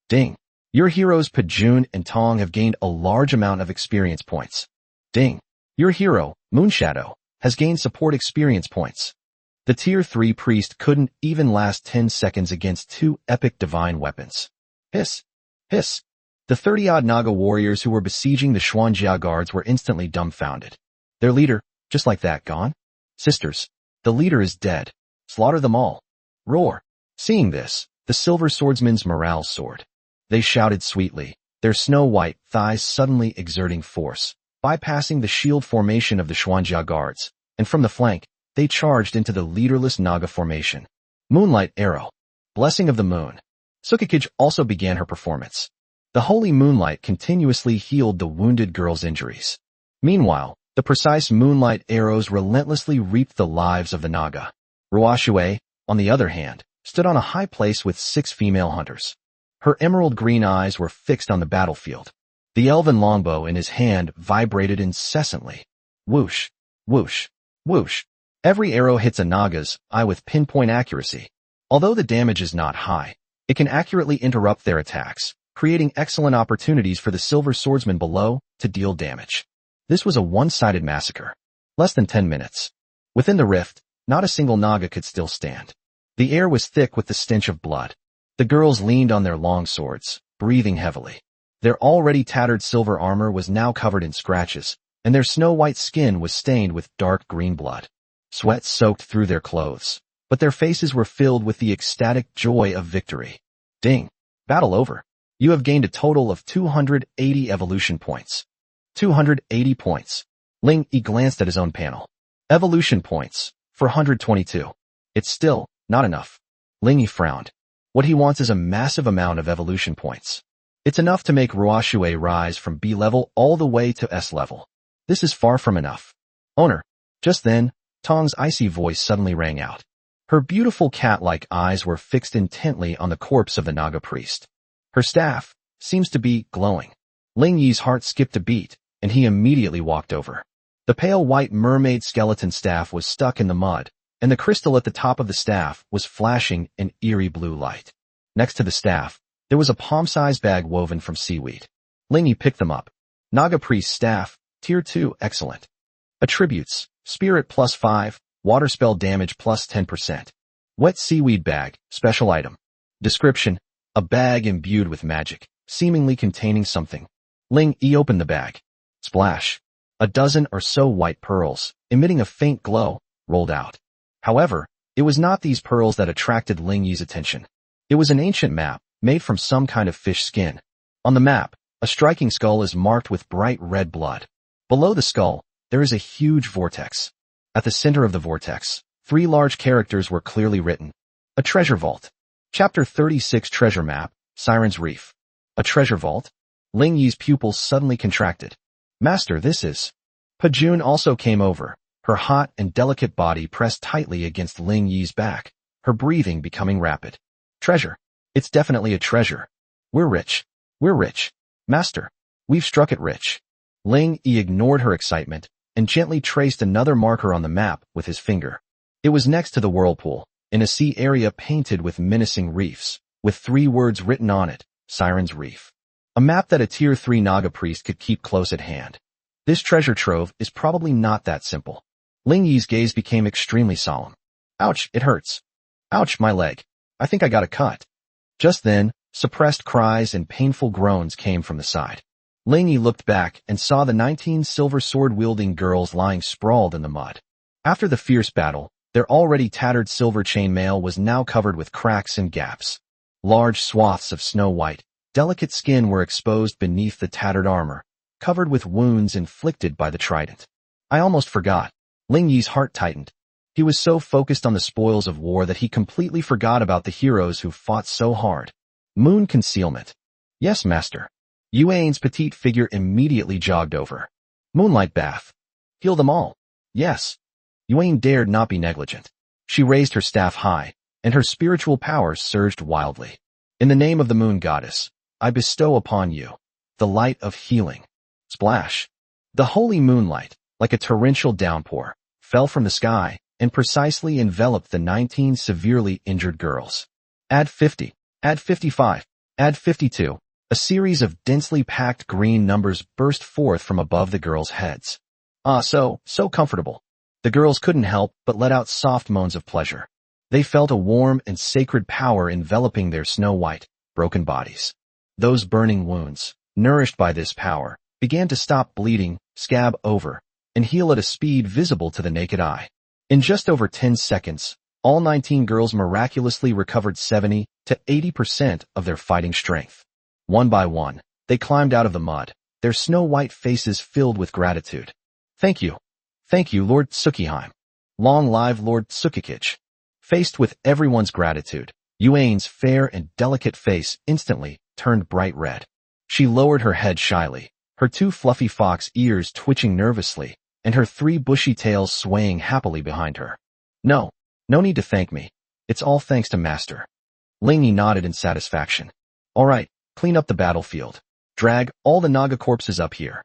Ding! Your heroes Pejun and Tong have gained a large amount of experience points. Ding! Your hero, Moonshadow, has gained support experience points. The Tier 3 priest couldn't even last 10 seconds against 2 epic divine weapons. Hiss! Hiss! The 30-odd Naga warriors who were besieging the Xuanjia guards were instantly dumbfounded. Their leader, just like that, gone? Sisters, the leader is dead. Slaughter them all. Roar! Seeing this, the silver swordsmen's morale soared. They shouted sweetly, their snow-white thighs suddenly exerting force, bypassing the shield formation of the Xuanjia guards, and from the flank, they charged into the leaderless Naga formation. Moonlight Arrow. Blessing of the Moon. Tsukikage also began her performance. The holy moonlight continuously healed the wounded girl's injuries. Meanwhile, the precise moonlight arrows relentlessly reaped the lives of the Naga. Ruashue, on the other hand, stood on a high place with 6 female hunters. Her emerald green eyes were fixed on the battlefield. The elven longbow in his hand vibrated incessantly. Whoosh, whoosh, whoosh. Every arrow hits a Naga's eye with pinpoint accuracy. Although the damage is not high, it can accurately interrupt their attacks, creating excellent opportunities for the silver swordsman below to deal damage. This was a one-sided massacre. Less than 10 minutes. Within the rift, not a single Naga could still stand. The air was thick with the stench of blood. The girls leaned on their long swords, breathing heavily. Their already tattered silver armor was now covered in scratches, and their snow-white skin was stained with dark green blood. Sweat soaked through their clothes, but their faces were filled with the ecstatic joy of victory. Ding! Battle over. You have gained a total of 280 evolution points. 280 points. Ling Yi glanced at his own panel. Evolution points, 422. It's still not enough. Ling Yi frowned. What he wants is a massive amount of evolution points. It's enough to make Ruashue rise from B level all the way to S level. This is far from enough. Owner. Just then, Tong's icy voice suddenly rang out. Her beautiful cat-like eyes were fixed intently on the corpse of the Naga priest. Her staff seems to be glowing. Ling Yi's heart skipped a beat, and he immediately walked over. The pale white mermaid skeleton staff was stuck in the mud, and the crystal at the top of the staff was flashing an eerie blue light. Next to the staff, there was a palm-sized bag woven from seaweed. Ling Yi picked them up. Naga priest staff, tier 2, excellent. Attributes, spirit +5, water spell damage +10%. Wet seaweed bag, special item. Description, a bag imbued with magic, seemingly containing something. Ling Yi opened the bag. Splash. A dozen or so white pearls, emitting a faint glow, rolled out. However, it was not these pearls that attracted Ling Yi's attention. It was an ancient map, made from some kind of fish skin. On the map, a striking skull is marked with bright red blood. Below the skull, there is a huge vortex. At the center of the vortex, 3 large characters were clearly written. A treasure vault. Chapter 36 Treasure Map, Siren's Reef. A treasure vault? Ling Yi's pupils suddenly contracted. Master, this is... Pajun also came over, her hot and delicate body pressed tightly against Ling Yi's back, her breathing becoming rapid. Treasure. It's definitely a treasure. We're rich. We're rich. Master, we've struck it rich. Ling Yi ignored her excitement and gently traced another marker on the map with his finger. It was next to the whirlpool, in a sea area painted with menacing reefs, with 3 words written on it, Siren's Reef. A map that a tier 3 Naga priest could keep close at hand. This treasure trove is probably not that simple. Ling Yi's gaze became extremely solemn. Ouch, it hurts. Ouch, my leg. I think I got a cut. Just then, suppressed cries and painful groans came from the side. Ling Yi looked back and saw the 19 silver sword-wielding girls lying sprawled in the mud. After the fierce battle, their already tattered silver chainmail was now covered with cracks and gaps. Large swaths of snow-white, delicate skin were exposed beneath the tattered armor, covered with wounds inflicted by the trident. I almost forgot. Ling Yi's heart tightened. He was so focused on the spoils of war that he completely forgot about the heroes who fought so hard. Moon concealment. Yes, master. Yuan's petite figure immediately jogged over. Moonlight bath. Heal them all. Yes. Yuan dared not be negligent. She raised her staff high, and her spiritual powers surged wildly. In the name of the moon goddess, I bestow upon you the light of healing. Splash. The holy moonlight, like a torrential downpour, fell from the sky and precisely enveloped the 19 severely injured girls. Add 50, add 55, add 52. A series of densely packed green numbers burst forth from above the girls' heads. So comfortable. The girls couldn't help but let out soft moans of pleasure. They felt a warm and sacred power enveloping their snow-white, broken bodies. Those burning wounds, nourished by this power, began to stop bleeding, scab over, and heal at a speed visible to the naked eye. In just over 10 seconds, all 19 girls miraculously recovered 70 to 80% of their fighting strength. One by one, they climbed out of the mud, their snow-white faces filled with gratitude. Thank you, Lord Tsukihime. Long live Lord Tsukikich. Faced with everyone's gratitude, Yuane's fair and delicate face instantly turned bright red. She lowered her head shyly, her two fluffy fox ears twitching nervously, and her three bushy tails swaying happily behind her. No need to thank me. It's all thanks to Master. Ling Yi nodded in satisfaction. All right, clean up the battlefield. Drag all the Naga corpses up here.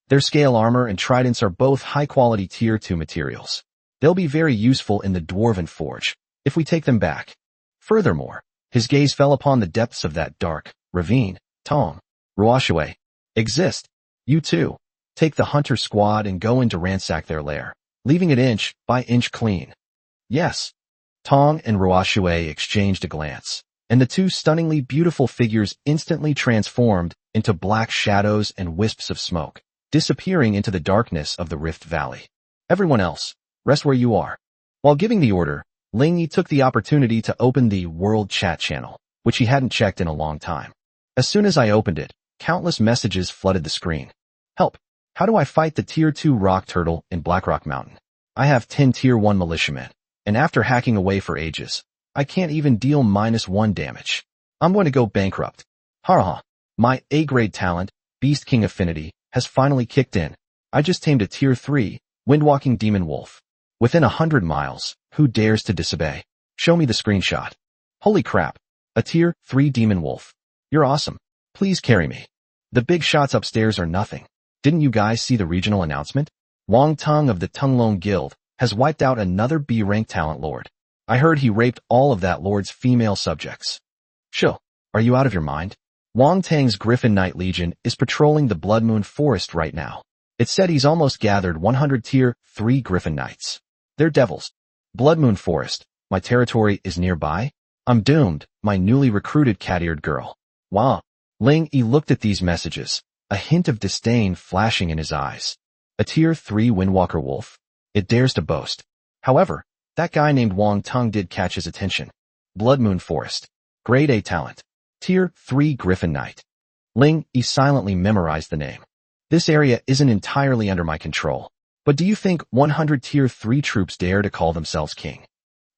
Their scale armor and tridents are both high-quality Tier 2 materials. They'll be very useful in the Dwarven Forge, if we take them back. Furthermore, his gaze fell upon the depths of that dark ravine. Tong, Ruoshui, exist. You too. Take the hunter squad and go in to ransack their lair, leaving it inch by inch clean. Yes. Tong and Ruoshui exchanged a glance, and the two stunningly beautiful figures instantly transformed into black shadows and wisps of smoke, disappearing into the darkness of the Rift Valley. Everyone else, rest where you are. While giving the order, Ling Yi took the opportunity to open the World Chat channel, which he hadn't checked in a long time. As soon as I opened it, countless messages flooded the screen. Help! How do I fight the Tier 2 rock turtle in Blackrock Mountain? I have 10 Tier 1 militiamen, and after hacking away for ages, I can't even deal -1 damage. I'm going to go bankrupt. Ha. My A-grade talent, Beast King Affinity, has finally kicked in. I just tamed a Tier 3, Windwalking Demon Wolf. Within 100 miles, who dares to disobey? Show me the screenshot. Holy crap. A Tier 3 Demon Wolf. You're awesome. Please carry me. The big shots upstairs are nothing. Didn't you guys see the regional announcement? Wang Tong of the Tunglong Guild has wiped out another B-rank talent lord. I heard he raped all of that lord's female subjects. Shill, are you out of your mind? Wang Tang's Griffin Knight Legion is patrolling the Blood Moon Forest right now. It said he's almost gathered 100 Tier 3 Griffin Knights. They're devils. Blood Moon Forest, my territory is nearby? I'm doomed, my newly recruited cat-eared girl. Wow. Ling Yi looked at these messages, a hint of disdain flashing in his eyes. A Tier 3 Windwalker Wolf? It dares to boast. However, that guy named Wang Tong did catch his attention. Blood Moon Forest. Grade A talent. Tier 3 Griffin Knight. Ling Yi silently memorized the name. This area isn't entirely under my control, but do you think 100 Tier 3 troops dare to call themselves king?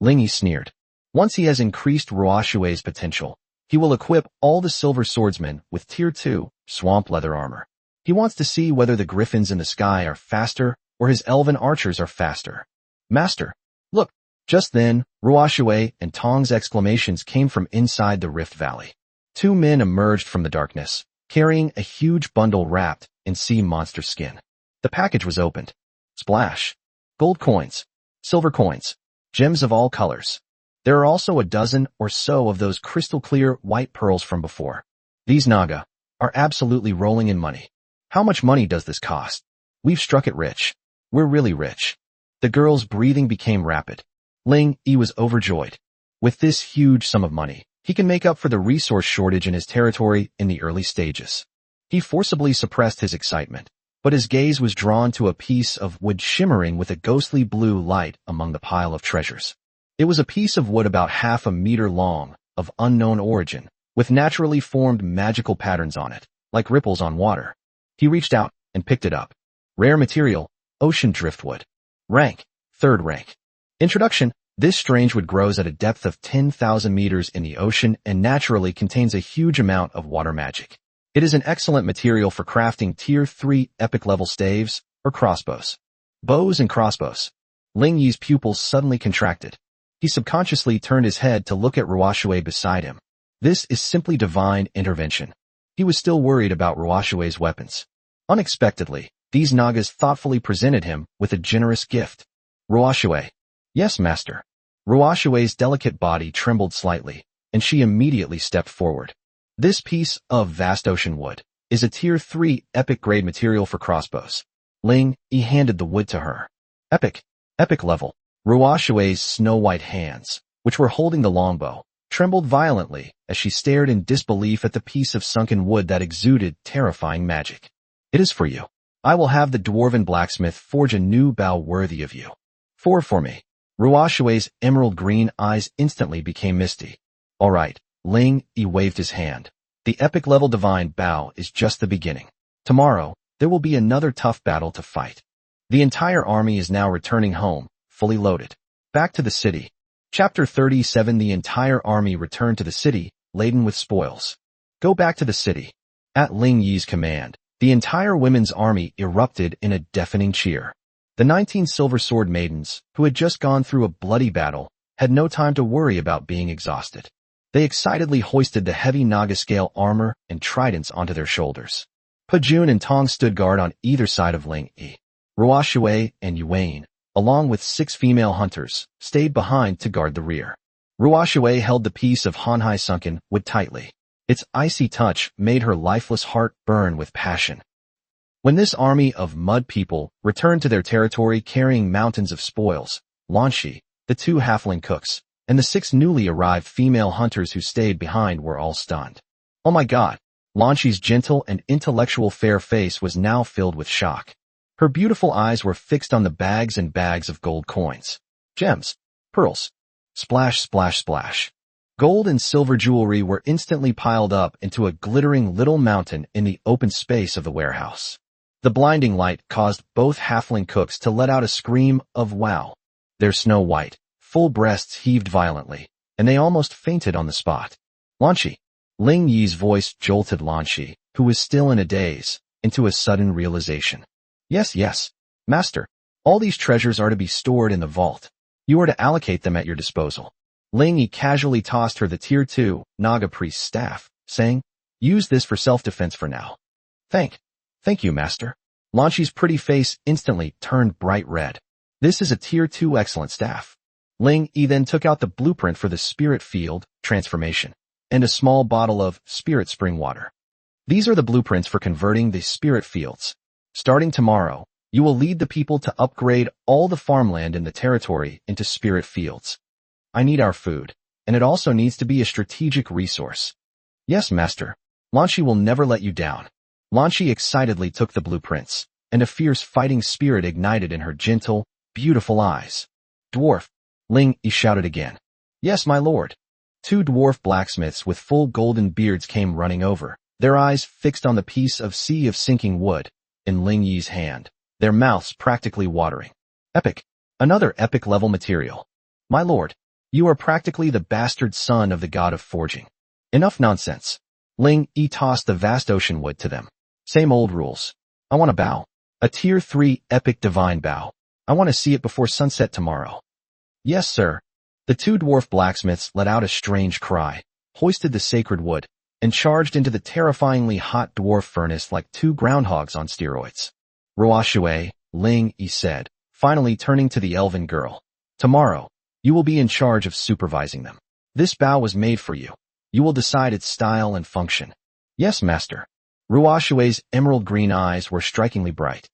Ling Yi sneered. Once he has increased Ruoshui's potential, he will equip all the silver swordsmen with Tier 2 swamp leather armor. He wants to see whether the griffins in the sky are faster or his elven archers are faster. Master, look! Just then, Ruoshui and Tong's exclamations came from inside the Rift Valley. Two men emerged from the darkness, carrying a huge bundle wrapped in sea monster skin. The package was opened. Splash! Gold coins, silver coins, gems of all colors. There are also a dozen or so of those crystal-clear white pearls from before. These Naga are absolutely rolling in money. How much money does this cost? We've struck it rich. We're really rich. The girl's breathing became rapid. Ling Yi was overjoyed. With this huge sum of money, he can make up for the resource shortage in his territory in the early stages. He forcibly suppressed his excitement, but his gaze was drawn to a piece of wood shimmering with a ghostly blue light among the pile of treasures. It was a piece of wood about half a meter long, of unknown origin, with naturally formed magical patterns on it, like ripples on water. He reached out and picked it up. Rare material, ocean driftwood. Rank, 3rd rank. Introduction. This strange wood grows at a depth of 10,000 meters in the ocean and naturally contains a huge amount of water magic. It is an excellent material for crafting Tier 3 epic level staves or crossbows. Bows and crossbows. Ling Yi's pupils suddenly contracted. He subconsciously turned his head to look at Ruoshui beside him. This is simply divine intervention. He was still worried about Ruoshui's weapons. Unexpectedly, these Nagas thoughtfully presented him with a generous gift. Ruoshui. Yes, master. Ruoshui's delicate body trembled slightly, and she immediately stepped forward. This piece of vast ocean wood is a Tier 3 epic grade material for crossbows. Ling Yi handed the wood to her. Epic level. Ruoshui's snow-white hands, which were holding the longbow, trembled violently as she stared in disbelief at the piece of sunken wood that exuded terrifying magic. It is for you. I will have the dwarven blacksmith forge a new bow worthy of you. For me. Ruoshui's emerald green eyes instantly became misty. All right, Ling Yi waved his hand. The epic level divine bow is just the beginning. Tomorrow, there will be another tough battle to fight. The entire army is now returning home, fully loaded. Back to the city. Chapter 37. The entire army returned to the city, laden with spoils. Go back to the city. At Ling Yi's command, the entire women's army erupted in a deafening cheer. The 19 silver sword maidens, who had just gone through a bloody battle, had no time to worry about being exhausted. They excitedly hoisted the heavy Naga-scale armor and tridents onto their shoulders. Pajun and Tong stood guard on either side of Ling Yi. Ruoshui and Yuan, along with 6 female hunters, stayed behind to guard the rear. Ruoshui held the piece of Hanhai sunken wood tightly. Its icy touch made her lifeless heart burn with passion. When this army of mud people returned to their territory carrying mountains of spoils, Lanshi, the 2 halfling cooks, and the 6 newly arrived female hunters who stayed behind were all stunned. Oh my god! Lanshi's gentle and intellectual fair face was now filled with shock. Her beautiful eyes were fixed on the bags and bags of gold coins, gems, pearls. Splash, splash, splash. Gold and silver jewelry were instantly piled up into a glittering little mountain in the open space of the warehouse. The blinding light caused both halfling cooks to let out a scream of wow. Their snow-white, full breasts heaved violently, and they almost fainted on the spot. Lanshi. Ling Yi's voice jolted Lanshi, who was still in a daze, into a sudden realization. Yes, yes, master. All these treasures are to be stored in the vault. You are to allocate them at your disposal. Ling Yi casually tossed her the Tier 2 Naga priest's staff, saying, use this for self-defense for now. Thank you, master. Lanshi's pretty face instantly turned bright red. This is a Tier 2 excellent staff. Ling Yi then took out the blueprint for the spirit field transformation and a small bottle of spirit spring water. These are the blueprints for converting the spirit fields. Starting tomorrow, you will lead the people to upgrade all the farmland in the territory into spirit fields. I need our food, and it also needs to be a strategic resource. Yes, master. Lanshi will never let you down. Lanshi excitedly took the blueprints, and a fierce fighting spirit ignited in her gentle, beautiful eyes. Dwarf. Ling Yi shouted again. Yes, my lord. 2 dwarf blacksmiths with full golden beards came running over, their eyes fixed on the piece of sea of sinking wood in Ling Yi's hand, their mouths practically watering. Epic. Another epic level material. My lord, you are practically the bastard son of the god of forging. Enough nonsense. Ling Yi tossed the vast ocean wood to them. Same old rules. I want a bow. A Tier 3 epic divine bow. I want to see it before sunset tomorrow. Yes, sir. The 2 dwarf blacksmiths let out a strange cry, hoisted the sacred wood, and charged into the terrifyingly hot dwarf furnace like 2 groundhogs on steroids. Ruoshui, Ling Yi said, finally turning to the elven girl. Tomorrow, you will be in charge of supervising them. This bow was made for you. You will decide its style and function. Yes, master. Ruoshui's emerald green eyes were strikingly bright.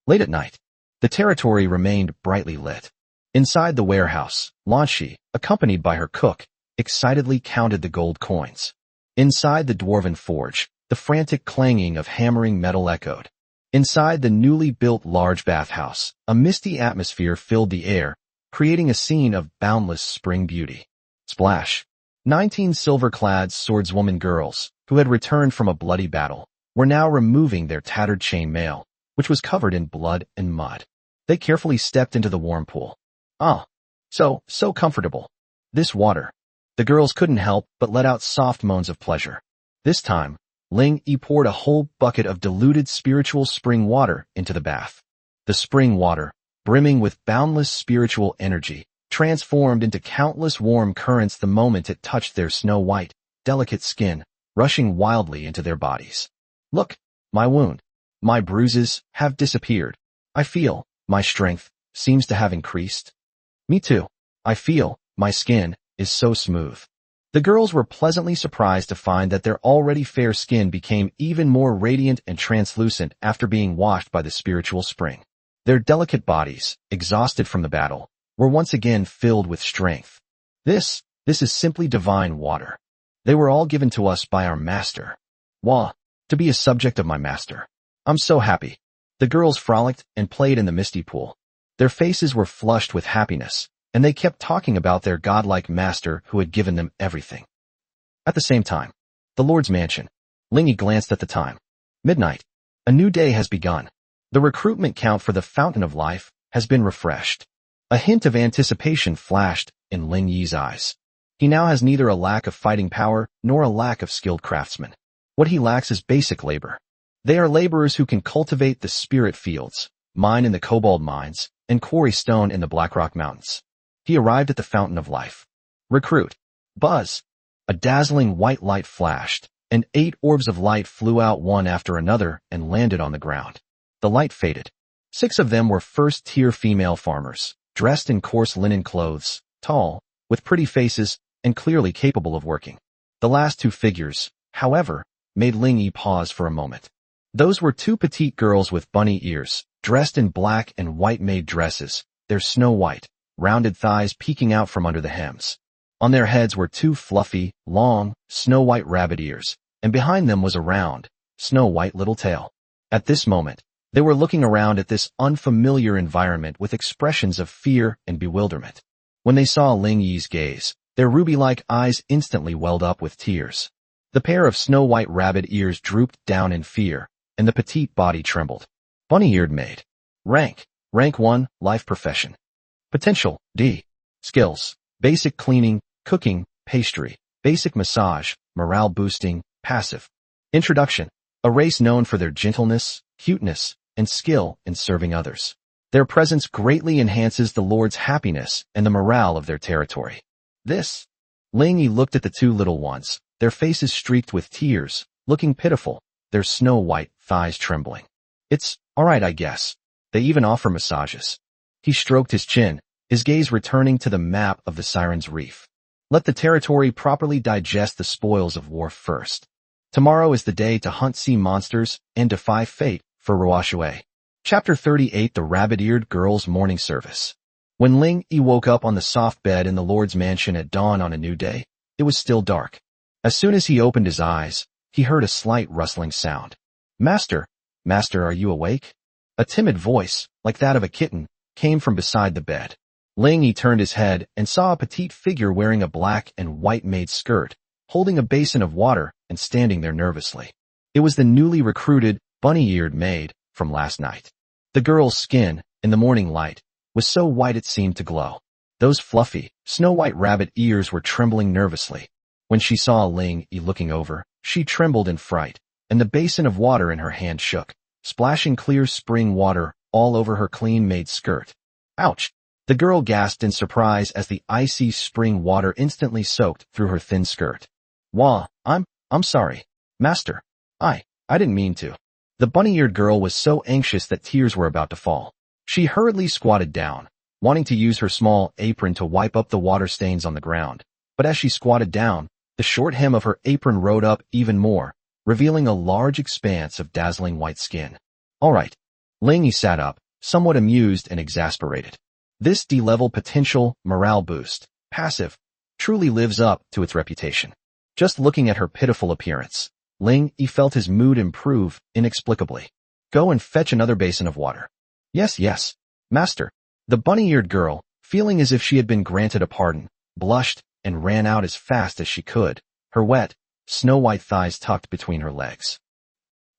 Late at night, the territory remained brightly lit. Inside the warehouse, Lanshi, accompanied by her cook, excitedly counted the gold coins. Inside the dwarven forge, the frantic clanging of hammering metal echoed. Inside the newly built large bathhouse, a misty atmosphere filled the air, creating a scene of boundless spring beauty. Splash. 19 silver-clad swordswoman girls, who had returned from a bloody battle, were now removing their tattered chainmail, which was covered in blood and mud. They carefully stepped into the warm pool. Ah, so comfortable. This water. The girls couldn't help but let out soft moans of pleasure. This time, Ling Yi poured a whole bucket of diluted spiritual spring water into the bath. The spring water, brimming with boundless spiritual energy, transformed into countless warm currents the moment it touched their snow-white, delicate skin, rushing wildly into their bodies. Look, my wound, my bruises have disappeared. I feel, my strength seems to have increased. Me too. I feel, my skin is so smooth. The girls were pleasantly surprised to find that their already fair skin became even more radiant and translucent after being washed by the spiritual spring. Their delicate bodies, exhausted from the battle, were once again filled with strength. This is simply divine water. They were all given to us by our master. Wah, to be a subject of my master. I'm so happy. The girls frolicked and played in the misty pool. Their faces were flushed with happiness, and they kept talking about their godlike master who had given them everything. At the same time, the Lord's mansion. Ling Yi glanced at the time. Midnight. A new day has begun. The recruitment count for the Fountain of Life has been refreshed. A hint of anticipation flashed in Ling Yi's eyes. He now has neither a lack of fighting power nor a lack of skilled craftsmen. What he lacks is basic labor. They are laborers who can cultivate the spirit fields, mine in the cobalt mines, and quarry stone in the Blackrock Mountains. He arrived at the Fountain of Life. Recruit. Buzz. A dazzling white light flashed, and 8 orbs of light flew out one after another and landed on the ground. The light faded. 6 of them were first-tier female farmers, dressed in coarse linen clothes, tall, with pretty faces, and clearly capable of working. The last 2 figures, however, made Ling Yi pause for a moment. Those were 2 petite girls with bunny ears, dressed in black and white maid dresses, their snow-white, rounded thighs peeking out from under the hems. On their heads were 2 fluffy, long, snow-white rabbit ears, and behind them was a round, snow-white little tail. At this moment, they were looking around at this unfamiliar environment with expressions of fear and bewilderment. When they saw Ling Yi's gaze, their ruby-like eyes instantly welled up with tears. The pair of snow-white rabbit ears drooped down in fear, and the petite body trembled. Bunny-eared maid. Rank 1, life profession. Potential, D. Skills, basic cleaning, cooking, pastry, basic massage, morale boosting, passive. Introduction, a race known for their gentleness, cuteness, and skill in serving others. Their presence greatly enhances the Lord's happiness and the morale of their territory. This. Ling Yi looked at the 2 little ones, their faces streaked with tears, looking pitiful, their snow-white thighs trembling. It's all right, I guess. They even offer massages. He stroked his chin, his gaze returning to the map of the Siren's Reef. Let the territory properly digest the spoils of war first. Tomorrow is the day to hunt sea monsters and defy fate for Ruoshui. Chapter 38 The Rabbit-Eared Girl's Morning Service. When Ling Yi woke up on the soft bed in the Lord's mansion at dawn on a new day, it was still dark. As soon as he opened his eyes, he heard a slight rustling sound. Master, are you awake? A timid voice, like that of a kitten, came from beside the bed. Ling Yi turned his head and saw a petite figure wearing a black and white maid skirt, holding a basin of water and standing there nervously. It was the newly recruited, bunny-eared maid from last night. The girl's skin, in the morning light, was so white it seemed to glow. Those fluffy, snow-white rabbit ears were trembling nervously. When she saw Ling Yi looking over, she trembled in fright, and the basin of water in her hand shook, splashing clear spring water all over her clean-made skirt. Ouch! The girl gasped in surprise as the icy spring water instantly soaked through her thin skirt. Wah, I'm sorry, master. I didn't mean to. The bunny-eared girl was so anxious that tears were about to fall. She hurriedly squatted down, wanting to use her small apron to wipe up the water stains on the ground. But as she squatted down, the short hem of her apron rode up even more, revealing a large expanse of dazzling white skin. All right. Ling Yi sat up, somewhat amused and exasperated. This D-level potential morale boost, passive, truly lives up to its reputation. Just looking at her pitiful appearance, Ling Yi felt his mood improve inexplicably. Go and fetch another basin of water. Yes, master. The bunny-eared girl, feeling as if she had been granted a pardon, blushed and ran out as fast as she could, her wet, snow-white thighs tucked between her legs.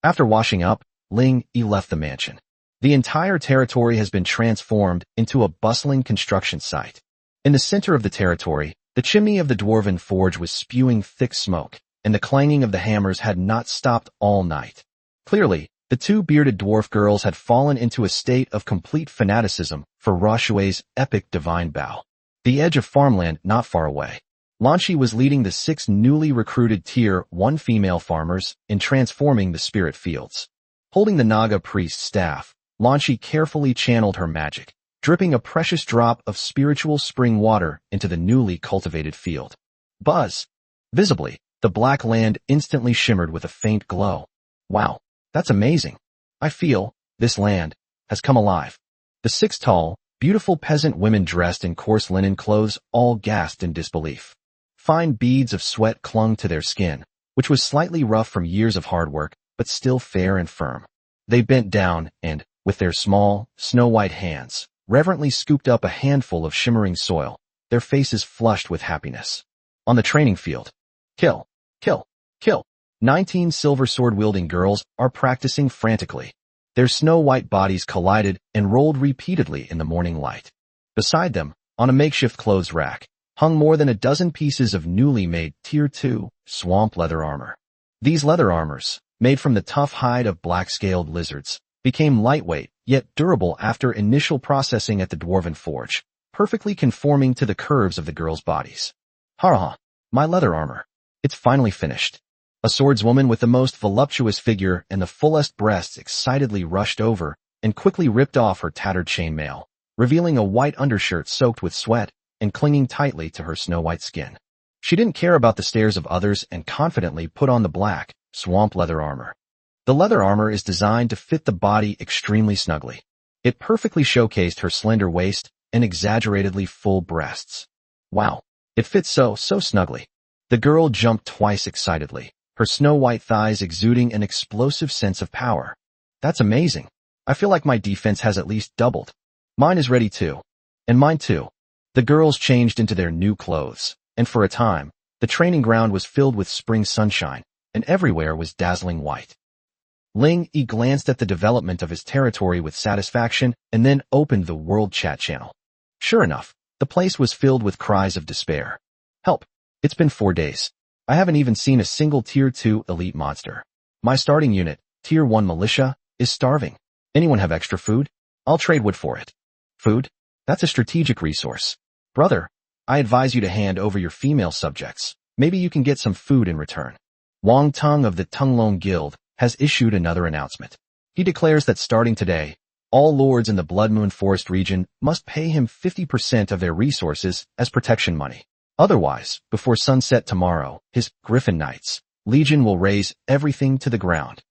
After washing up, Ling Yi left the mansion. The entire territory has been transformed into a bustling construction site. In the center of the territory, the chimney of the dwarven forge was spewing thick smoke, and the clanging of the hammers had not stopped all night. Clearly, the 2 bearded dwarf girls had fallen into a state of complete fanaticism for Ruoshui's epic divine bow. The edge of farmland not far away, Lanchi was leading the 6 newly recruited Tier 1 female farmers in transforming the spirit fields. Holding the Naga priest's staff, Lanchi carefully channeled her magic, dripping a precious drop of spiritual spring water into the newly cultivated field. Buzz! Visibly, the black land instantly shimmered with a faint glow. Wow, that's amazing. I feel, this land, has come alive. The 6 tall, beautiful peasant women dressed in coarse linen clothes all gasped in disbelief. Fine beads of sweat clung to their skin, which was slightly rough from years of hard work, but still fair and firm. They bent down and, with their small, snow-white hands, reverently scooped up a handful of shimmering soil, their faces flushed with happiness. On the training field, kill, kill, kill. 19 silver sword-wielding girls are practicing frantically. Their snow-white bodies collided and rolled repeatedly in the morning light. Beside them, on a makeshift clothes rack, hung more than a dozen pieces of newly made Tier 2 swamp leather armor. These leather armors, made from the tough hide of black-scaled lizards, became lightweight yet durable after initial processing at the Dwarven Forge, perfectly conforming to the curves of the girls' bodies. Ha! My leather armor. It's finally finished. A swordswoman with the most voluptuous figure and the fullest breasts excitedly rushed over and quickly ripped off her tattered chainmail, revealing a white undershirt soaked with sweat and clinging tightly to her snow-white skin. She didn't care about the stares of others and confidently put on the black, swamp leather armor. The leather armor is designed to fit the body extremely snugly. It perfectly showcased her slender waist and exaggeratedly full breasts. Wow, it fits so snugly. The girl jumped twice excitedly, her snow-white thighs exuding an explosive sense of power. That's amazing. I feel like my defense has at least doubled. Mine is ready too. And mine too. The girls changed into their new clothes, and for a time, the training ground was filled with spring sunshine, and everywhere was dazzling white. Ling Yi glanced at the development of his territory with satisfaction and then opened the World Chat channel. Sure enough, the place was filled with cries of despair. Help! It's been 4 days. I haven't even seen a single Tier 2 elite monster. My starting unit, Tier 1 militia, is starving. Anyone have extra food? I'll trade wood for it. Food? That's a strategic resource. Brother, I advise you to hand over your female subjects. Maybe you can get some food in return. Wang Tung of the Tunglong Guild has issued another announcement. He declares that starting today, all lords in the Blood Moon Forest region must pay him 50% of their resources as protection money. Otherwise, before sunset tomorrow, his Griffin Knights Legion will raze everything to the ground.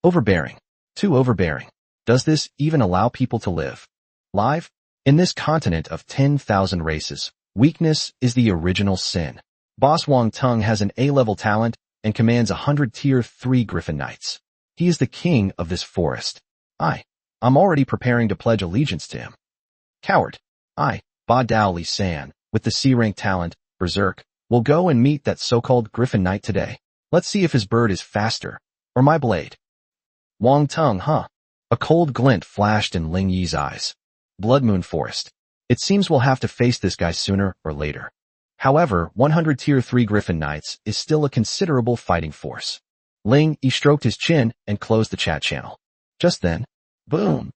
Overbearing. Too overbearing. Does this even allow people to live? Live? In this continent of 10,000 races, weakness is the original sin. Boss Wang Tung has an A-level talent and commands 100 Tier 3 Griffin Knights. He is the king of this forest. I'm already preparing to pledge allegiance to him. Coward. Ba Dao Li San, with the C-rank talent, Berserk, will go and meet that so-called Griffin Knight today. Let's see if his bird is faster, or my blade. Wang Tung, huh? A cold glint flashed in Ling Yi's eyes. Blood Moon Forest. It seems we'll have to face this guy sooner or later. However, 100 Tier 3 Griffin Knights is still a considerable fighting force. Ling Yi stroked his chin and closed the chat channel. Just then, boom!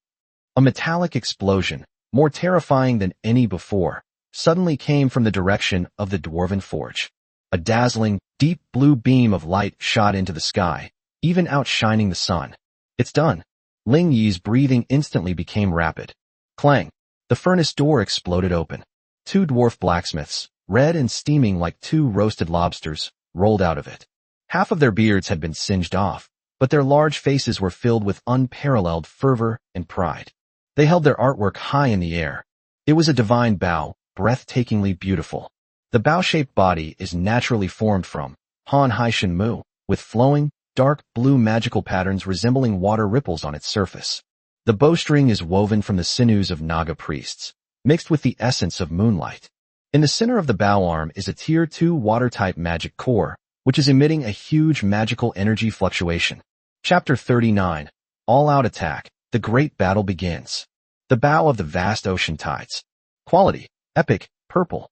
A metallic explosion, more terrifying than any before, suddenly came from the direction of the Dwarven Forge. A dazzling, deep blue beam of light shot into the sky, even outshining the sun. It's done. Ling Yi's breathing instantly became rapid. Clang! The furnace door exploded open. 2 dwarf blacksmiths, red and steaming like 2 roasted lobsters, rolled out of it. Half of their beards had been singed off, but their large faces were filled with unparalleled fervor and pride. They held their artwork high in the air. It was a divine bow, breathtakingly beautiful. The bow-shaped body is naturally formed from Han Haishan Mu, with flowing, dark blue magical patterns resembling water ripples on its surface. The bowstring is woven from the sinews of Naga priests, mixed with the essence of moonlight. In the center of the bow arm is a Tier 2 water-type magic core, which is emitting a huge magical energy fluctuation. Chapter 39. All-out attack. The great battle begins. The bow of the vast ocean tides. Quality. Epic. Purple.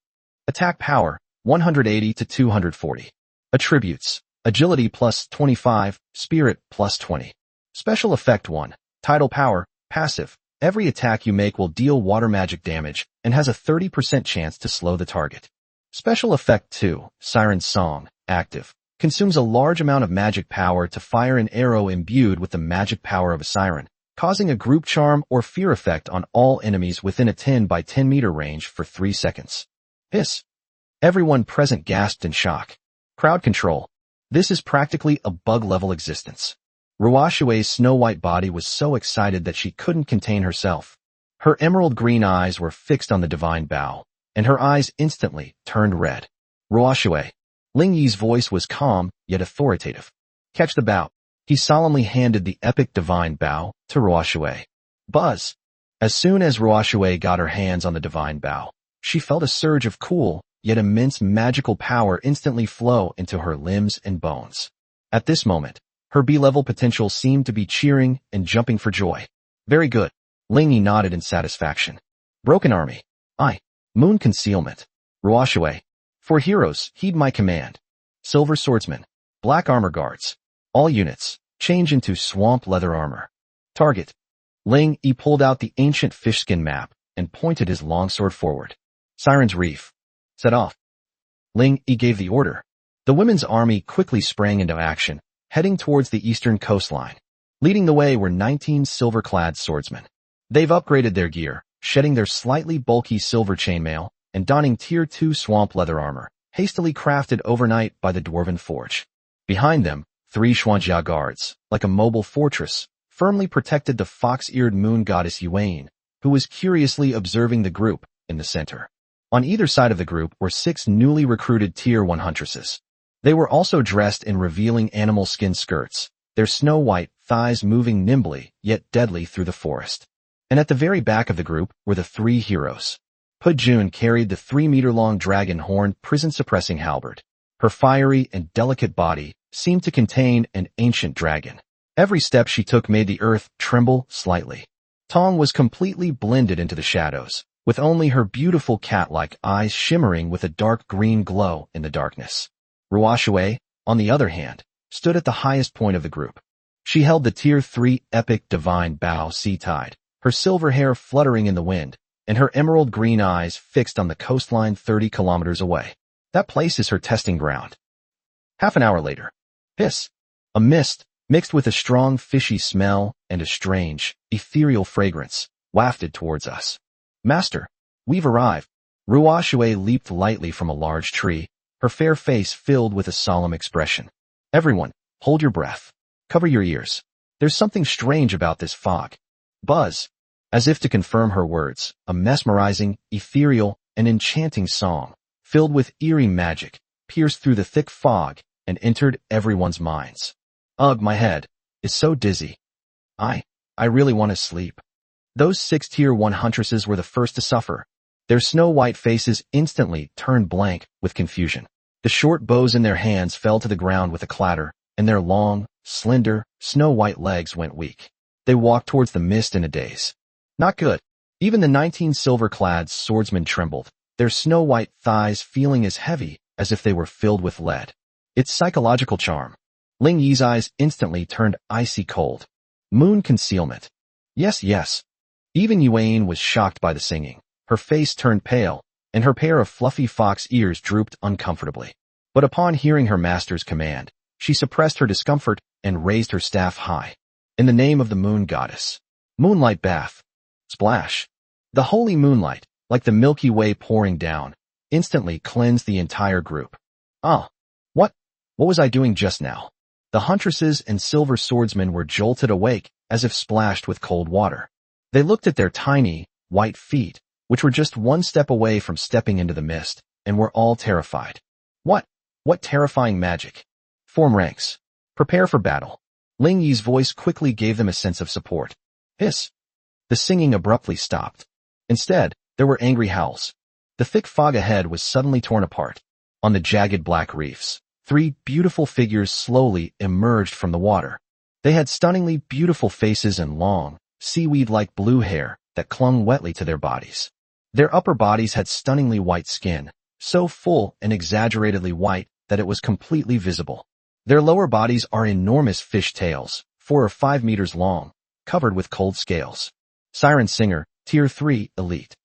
Attack power. 180 to 240. Attributes. Agility plus 25. Spirit plus 20. Special effect 1. Tidal power. Passive. Every attack you make will deal water magic damage and has a 30% chance to slow the target. Special effect 2. Siren's Song. Active. Consumes a large amount of magic power to fire an arrow imbued with the magic power of a siren, causing a group charm or fear effect on all enemies within a 10 by 10 meter range for 3 seconds. Hiss. Everyone present gasped in shock. Crowd control. This is practically a bug-level existence. Ruoshue's snow-white body was so excited that she couldn't contain herself. Her emerald green eyes were fixed on the divine bow, and her eyes instantly turned red. Ruoshue. Ling Yi's voice was calm, yet authoritative. Catch the bow. He solemnly handed the epic divine bow to Ruoshue. Buzz. As soon as Ruoshue got her hands on the divine bow, she felt a surge of cool, yet immense magical power instantly flow into her limbs and bones. At this moment, her B-level potential seemed to be cheering and jumping for joy. Very good. Ling Yi nodded in satisfaction. Broken Army. I. Moon concealment. Ruoshui. For heroes, heed my command. Silver swordsman. Black armor guards. All units, change into swamp leather armor. Target. Ling Yi pulled out the ancient fishskin map and pointed his longsword forward. Siren's Reef. Set off. Ling Yi gave the order. The women's army quickly sprang into action, heading towards the eastern coastline. Leading the way were 19 silver-clad swordsmen. They've upgraded their gear, shedding their slightly bulky silver chainmail and donning Tier 2 swamp leather armor, hastily crafted overnight by the Dwarven Forge. Behind them, 3 Xuanjia guards, like a mobile fortress, firmly protected the fox-eared moon goddess Yuan, who was curiously observing the group in the center. On either side of the group were 6 newly recruited Tier 1 huntresses. They were also dressed in revealing animal skin skirts, their snow-white thighs moving nimbly yet deadly through the forest. And at the very back of the group were the 3 heroes. Pujun carried the 3-meter-long dragon-horned prison-suppressing halberd. Her fiery and delicate body seemed to contain an ancient dragon. Every step she took made the earth tremble slightly. Tong was completely blended into the shadows, with only her beautiful cat-like eyes shimmering with a dark green glow in the darkness. Ruoshui, on the other hand, stood at the highest point of the group. She held the Tier 3 epic divine bow sea tide, her silver hair fluttering in the wind, and her emerald green eyes fixed on the coastline 30 kilometers away. That place is her testing ground. Half an hour later. Hiss. A mist, mixed with a strong fishy smell and a strange, ethereal fragrance, wafted towards us. Master, we've arrived. Ruoshui leaped lightly from a large tree, her fair face filled with a solemn expression. Everyone, hold your breath. Cover your ears. There's something strange about this fog. Buzz. As if to confirm her words, a mesmerizing, ethereal, and enchanting song, filled with eerie magic, pierced through the thick fog and entered everyone's minds. Ugh, my head is so dizzy. I really want to sleep. Those 6 Tier 1 huntresses were the first to suffer. Their snow-white faces instantly turned blank with confusion. The short bows in their hands fell to the ground with a clatter, and their long, slender, snow-white legs went weak. They walked towards the mist in a daze. Not good. Even the 19 silver-clad swordsmen trembled, their snow-white thighs feeling as heavy as if they were filled with lead. Its psychological charm. Ling Yi's eyes instantly turned icy cold. Moon concealment. Yes. Even Yuan was shocked by the singing. Her face turned pale, and her pair of fluffy fox ears drooped uncomfortably. But upon hearing her master's command, she suppressed her discomfort and raised her staff high. In the name of the moon goddess. Moonlight bath. Splash. The holy moonlight, like the Milky Way pouring down, instantly cleansed the entire group. What was I doing just now? The huntresses and silver swordsmen were jolted awake as if splashed with cold water. They looked at their tiny, white feet, which were just one step away from stepping into the mist, and were all terrified. What terrifying magic? Form ranks. Prepare for battle. Ling Yi's voice quickly gave them a sense of support. Hiss. The singing abruptly stopped. Instead, there were angry howls. The thick fog ahead was suddenly torn apart. On the jagged black reefs, 3 beautiful figures slowly emerged from the water. They had stunningly beautiful faces and long, seaweed-like blue hair that clung wetly to their bodies. Their upper bodies had stunningly white skin, so full and exaggeratedly white that it was completely visible. Their lower bodies are enormous fish tails, 4 or 5 meters long, covered with cold scales. Siren Singer, Tier 3 Elite.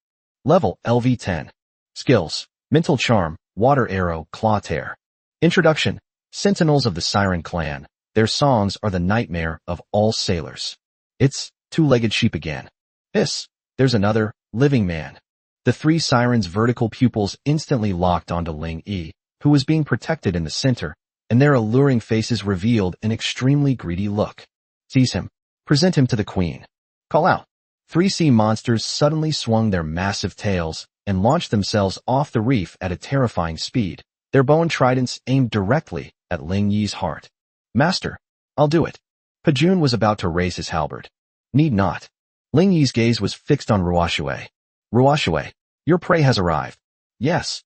Level LV10. Skills: Mental Charm, Water Arrow, Claw Tear. Introduction: Sentinels of the Siren Clan. Their songs are the nightmare of all sailors. It's two-legged sheep again. Hiss. There's another, living man. The 3 sirens' vertical pupils instantly locked onto Ling Yi, who was being protected in the center, and their alluring faces revealed an extremely greedy look. Seize him. Present him to the queen. Call out. 3 sea monsters suddenly swung their massive tails and launched themselves off the reef at a terrifying speed, their bone tridents aimed directly at Ling Yi's heart. Master, I'll do it. Pujun was about to raise his halberd. Need not. Ling Yi's gaze was fixed on Ruoshui. Ruoshui, your prey has arrived. Yes.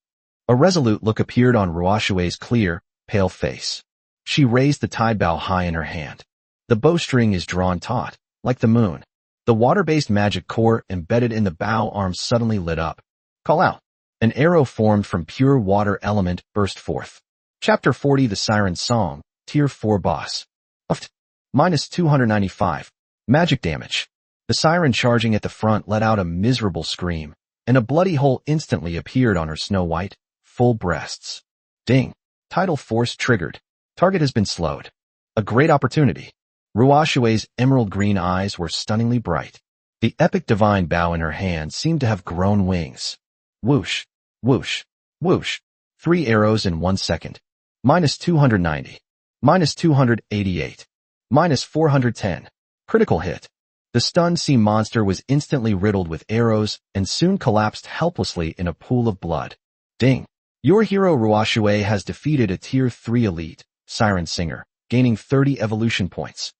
A resolute look appeared on Ruoshui's clear, pale face. She raised the tide bow high in her hand. The bowstring is drawn taut, like the moon. The water-based magic core embedded in the bow arm suddenly lit up, Call out. An arrow formed from pure water element burst forth. Chapter 40 The Siren's Song, Tier 4 Boss. Uft. -295. Magic damage. The siren charging at the front let out a miserable scream, and a bloody hole instantly appeared on her snow-white, full breasts. Ding. Tidal force triggered. Target has been slowed. A great opportunity. Ruoshue's emerald green eyes were stunningly bright. The epic divine bow in her hand seemed to have grown wings. Whoosh, whoosh, whoosh. 3 arrows in 1 second. -290. -288. -410. Critical hit. The stunned sea monster was instantly riddled with arrows and soon collapsed helplessly in a pool of blood. Ding. Your hero Ruoshue has defeated a Tier 3 elite, Siren Singer, gaining 30 evolution points.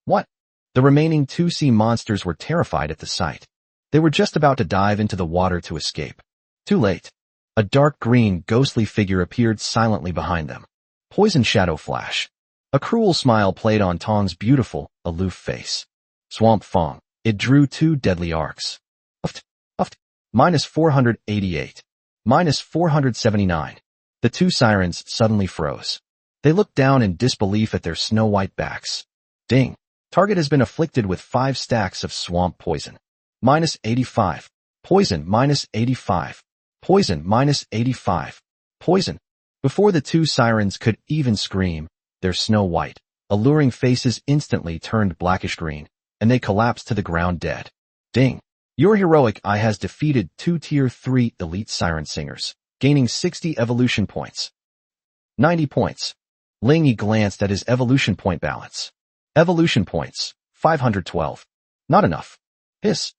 What? The remaining 2 sea monsters were terrified at the sight. They were just about to dive into the water to escape. Too late. A dark green, ghostly figure appeared silently behind them. Poison Shadow Flash. A cruel smile played on Tong's beautiful, aloof face. Swamp Fong. It drew 2 deadly arcs. Uft, uft. -488. -479. The 2 sirens suddenly froze. They looked down in disbelief at their snow-white backs. Ding. Target has been afflicted with 5 stacks of swamp poison. -85. Poison -85. Poison -85. Poison. Before the 2 sirens could even scream, their snow-white, alluring faces instantly turned blackish green, and they collapsed to the ground dead. Ding. Your heroic eye has defeated 2 Tier 3 elite siren singers, gaining 60 evolution points. 90 points. Ling Yi glanced at his evolution point balance. Evolution points, 512. Not enough. Hiss.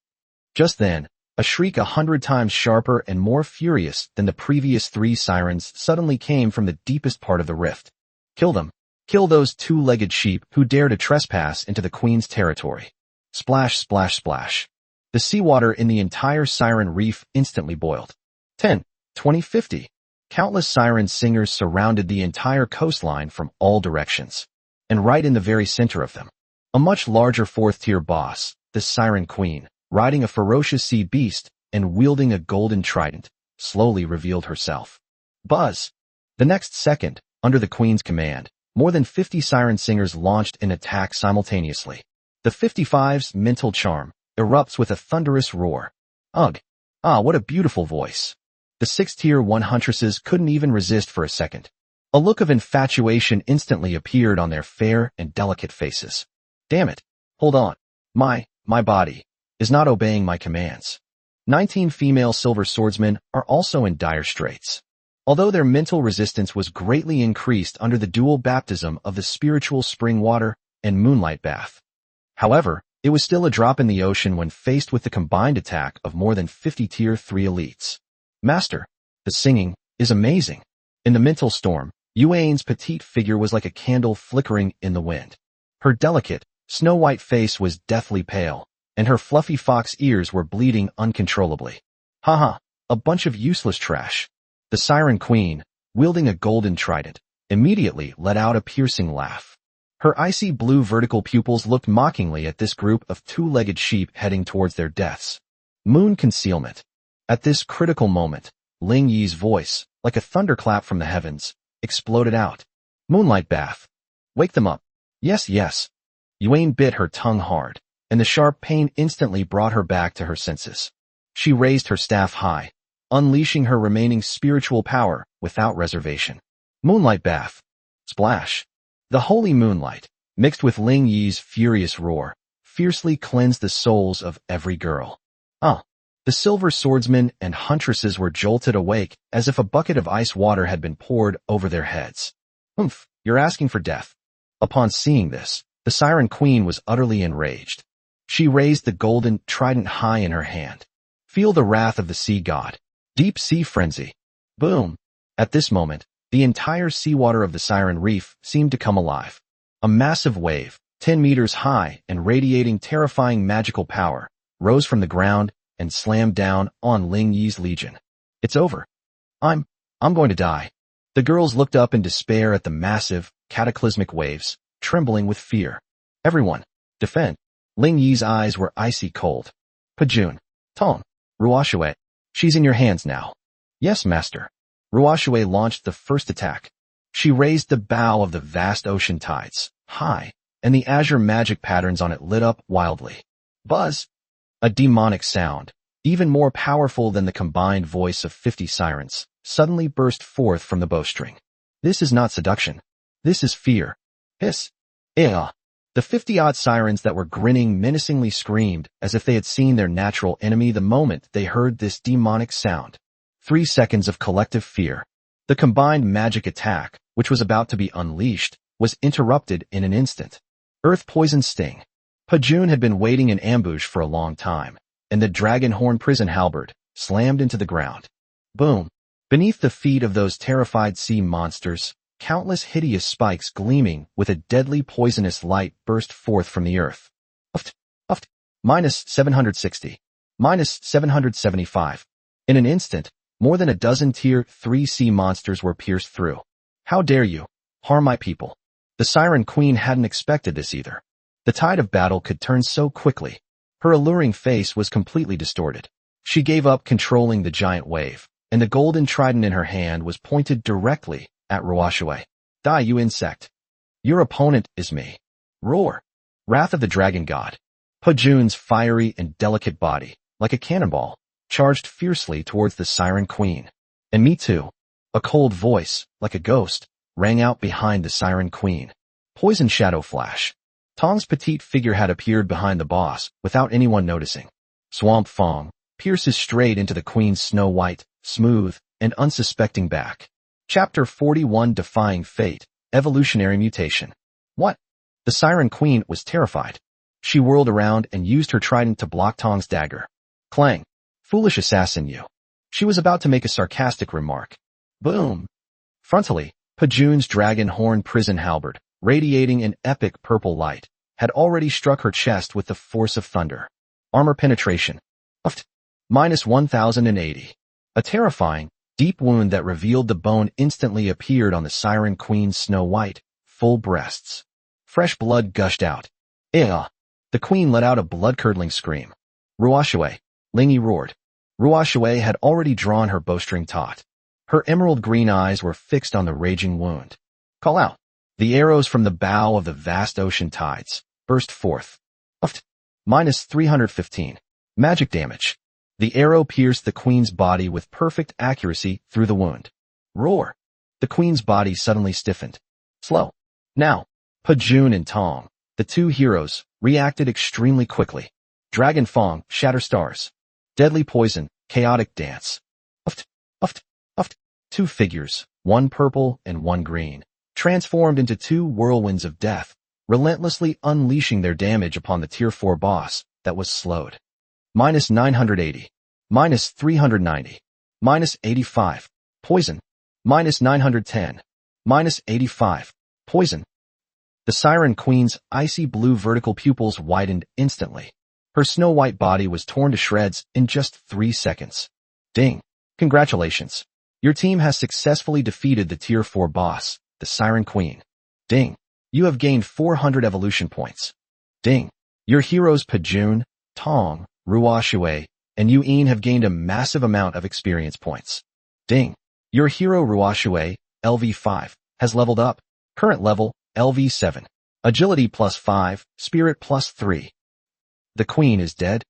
Just then, a shriek 100 times sharper and more furious than the previous 3 sirens suddenly came from the deepest part of the rift. Kill them. Kill those 2-legged sheep who dare to trespass into the Queen's territory. Splash, splash, splash. The seawater in the entire siren reef instantly boiled. 10, 20, 50. Countless siren singers surrounded the entire coastline from all directions. And right in the very center of them, a much larger 4th-tier boss, the Siren Queen, riding a ferocious sea beast and wielding a golden trident, slowly revealed herself. Buzz! The next second, under the Queen's command, more than 50 siren singers launched an attack simultaneously. The 55's mental charm erupts with a thunderous roar. Ugh! Ah, what a beautiful voice. The 6th-tier 1 huntresses couldn't even resist for a second. A look of infatuation instantly appeared on their fair and delicate faces. Damn it. Hold on. My body is not obeying my commands. 19 female silver swordsmen are also in dire straits. Although their mental resistance was greatly increased under the dual baptism of the spiritual spring water and moonlight bath. However, it was still a drop in the ocean when faced with the combined attack of more than 50 Tier 3 elites. Master, the singing is amazing. In the mental storm, Yuan's petite figure was like a candle flickering in the wind. Her delicate, snow-white face was deathly pale, and her fluffy fox ears were bleeding uncontrollably. Haha, a bunch of useless trash. The Siren Queen, wielding a golden trident, immediately let out a piercing laugh. Her icy blue vertical pupils looked mockingly at this group of 2-legged sheep heading towards their deaths. Moon concealment. At this critical moment, Ling Yi's voice, like a thunderclap from the heavens, exploded out. Moonlight bath. Wake them up. Yes, yes. Yuan bit her tongue hard, and the sharp pain instantly brought her back to her senses. She raised her staff high, unleashing her remaining spiritual power without reservation. Moonlight bath. Splash. The holy moonlight, mixed with Ling Yi's furious roar, fiercely cleansed the souls of every girl. The silver swordsmen and huntresses were jolted awake as if a bucket of ice water had been poured over their heads. Oomph, you're asking for death. Upon seeing this, the Siren Queen was utterly enraged. She raised the golden trident high in her hand. Feel the wrath of the sea god. Deep sea frenzy. Boom. At this moment, the entire seawater of the Siren Reef seemed to come alive. A massive wave, 10 meters high and radiating terrifying magical power, rose from the ground and slammed down on Ling Yi's legion. It's over. I'm going to die. The girls looked up in despair at the massive, cataclysmic waves, trembling with fear. Everyone, defend. Ling Yi's eyes were icy cold. Pajun, Tong, Ruoshue, She's in your hands now. Yes, master. Ruoxue launched the first attack. She raised the bow of the vast ocean tides, high, and the azure magic patterns on it lit up wildly. Buzz! A demonic sound, even more powerful than the combined voice of 50 sirens, suddenly burst forth from the bowstring. This is not seduction. This is fear. Hiss! Ea! The 50-odd sirens that were grinning menacingly screamed as if they had seen their natural enemy the moment they heard this demonic sound. 3 seconds of collective fear. The combined magic attack, which was about to be unleashed, was interrupted in an instant. Earth Poison Sting. Pajun had been waiting in ambush for a long time, and the dragon horn prison halberd slammed into the ground. Boom! Beneath the feet of those terrified sea monsters, countless hideous spikes gleaming with a deadly poisonous light burst forth from the earth. Uft, uft, minus 760, minus 775. In an instant, more than a dozen tier 3 sea monsters were pierced through. How dare you harm my people? The Siren Queen hadn't expected this either. The tide of battle could turn so quickly. Her alluring face was completely distorted. She gave up controlling the giant wave, and the golden trident in her hand was pointed directly at Ruoxue. Die, you insect. Your opponent is me. Roar. Wrath of the Dragon God. Pajun's fiery and delicate body, like a cannonball, charged fiercely towards the Siren Queen. And me too. A cold voice, like a ghost, rang out behind the Siren Queen. Poison Shadow Flash. Tong's petite figure had appeared behind the boss without anyone noticing. Swamp Fong pierces straight into the Queen's snow-white, smooth, and unsuspecting back. Chapter 41 Defying Fate, Evolutionary Mutation. What? The Siren Queen was terrified. She whirled around and used her trident to block Tong's dagger. Clang. Foolish assassin you. She was about to make a sarcastic remark. Boom. Frontally, Pajun's dragon horn prison halberd, radiating an epic purple light, had already struck her chest with the force of thunder. Armor penetration. Uft. Minus 1080. A terrifying, deep wound that revealed the bone instantly appeared on the Siren Queen's snow-white, full breasts. Fresh blood gushed out. Ea! The Queen let out a blood-curdling scream. Ruoxue! Lingyi roared. Ruoxue had already drawn her bowstring taut. Her emerald green eyes were fixed on the raging wound. Call out. The arrows from the bow of the vast ocean tides burst forth. Uft. Minus 315. Magic damage. The arrow pierced the Queen's body with perfect accuracy through the wound. Roar. The Queen's body suddenly stiffened. Slow. Now, Pajun and Tong, the two heroes, reacted extremely quickly. Dragon Fong, Shatter Stars. Deadly Poison, Chaotic Dance. Uft. Uft. Uft. 2 figures, one purple and one green, transformed into 2 whirlwinds of death, relentlessly unleashing their damage upon the Tier 4 boss that was slowed. Minus 980. Minus 390. Minus 85. Poison. Minus 910. Minus 85. Poison. The Siren Queen's icy blue vertical pupils widened instantly. Her snow-white body was torn to shreds in just 3 seconds. Ding. Congratulations. Your team has successfully defeated the Tier 4 boss, the Siren Queen. Ding. You have gained 400 evolution points. Ding. Your heroes Pajun, Tong, Ruoxue, and Yuin have gained a massive amount of experience points. Ding. Your hero Ruoxue, LV5, has leveled up. Current level, LV7. Agility plus 5, Spirit plus 3. The Queen is dead.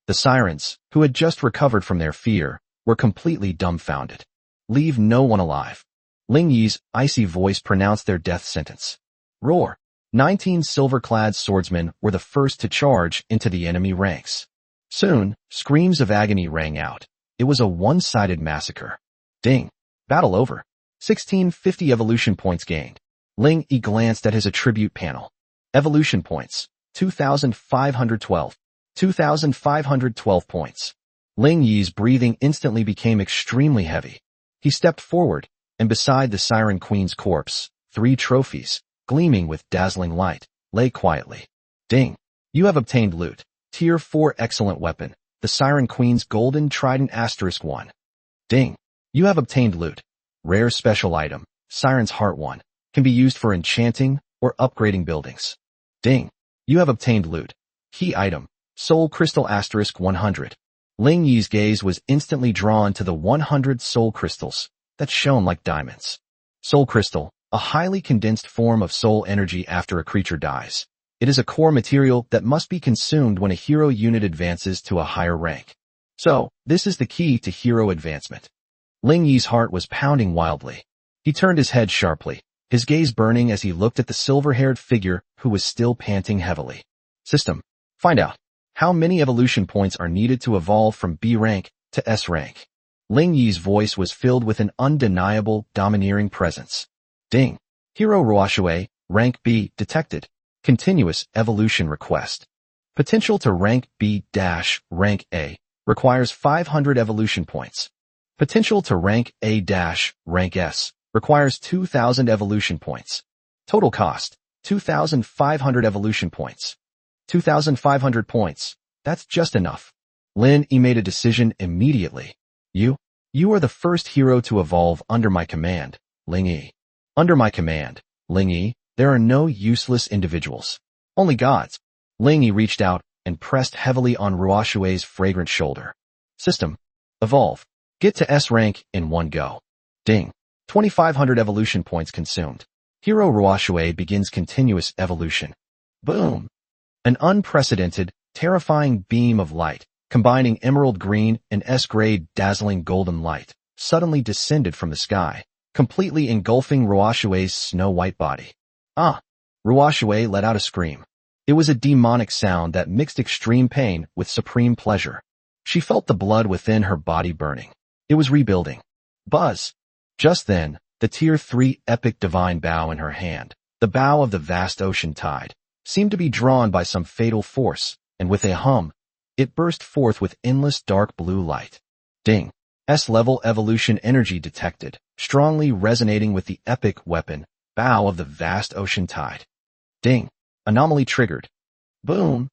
The Sirens, who had just recovered from their fear, were completely dumbfounded. Leave no one alive. Lingyi's icy voice pronounced their death sentence. Roar. 19 silver-clad swordsmen were the first to charge into the enemy ranks. Soon, screams of agony rang out. It was a one-sided massacre. Ding. Battle over. 1650 evolution points gained. Lingyi glanced at his attribute panel. Evolution points. 2,512. 2,512 points. Lingyi's breathing instantly became extremely heavy. He stepped forward, and beside the Siren Queen's corpse, 3 trophies, gleaming with dazzling light, lay quietly. Ding. You have obtained loot. Tier 4 excellent weapon, the Siren Queen's golden trident *1. Ding. You have obtained loot. Rare special item, Siren's Heart 1, can be used for enchanting or upgrading buildings. Ding. You have obtained loot. Key item, Soul Crystal *100. Ling Yi's gaze was instantly drawn to the 100 soul crystals that shone like diamonds. Soul crystal, a highly condensed form of soul energy after a creature dies. It is a core material that must be consumed when a hero unit advances to a higher rank. So, this is the key to hero advancement. Ling Yi's heart was pounding wildly. He turned his head sharply, his gaze burning as he looked at the silver-haired figure who was still panting heavily. System. Find out. How many evolution points are needed to evolve from B rank to S rank? Ling Yi's voice was filled with an undeniable, domineering presence. Ding. Hero Ruoxue, rank B, detected. Continuous evolution request. Potential to rank B-rank A requires 500 evolution points. Potential to rank A-rank S requires 2,000 evolution points. Total cost, 2,500 evolution points. 2,500 points. That's just enough. Lin Yi made a decision immediately. You are the first hero to evolve under my command, Ling Yi. Under my command, Ling Yi, there are no useless individuals. Only gods. Ling Yi reached out and pressed heavily on Ruoxue's fragrant shoulder. System. Evolve. Get to S rank in one go. Ding. 2,500 evolution points consumed. Hero Ruoxue begins continuous evolution. Boom. An unprecedented, terrifying beam of light, combining emerald green and S-grade dazzling golden light, suddenly descended from the sky, completely engulfing Ruoxue's snow-white body. Ah! Ruoxue let out a scream. It was a demonic sound that mixed extreme pain with supreme pleasure. She felt the blood within her body burning. It was rebuilding. Buzz! Just then, the Tier 3 epic divine bow in her hand, the bow of the vast ocean tide, seemed to be drawn by some fatal force, and with a hum, it burst forth with endless dark blue light. Ding. S-level evolution energy detected, strongly resonating with the epic weapon, bow of the vast ocean tide. Ding. Anomaly triggered. Boom.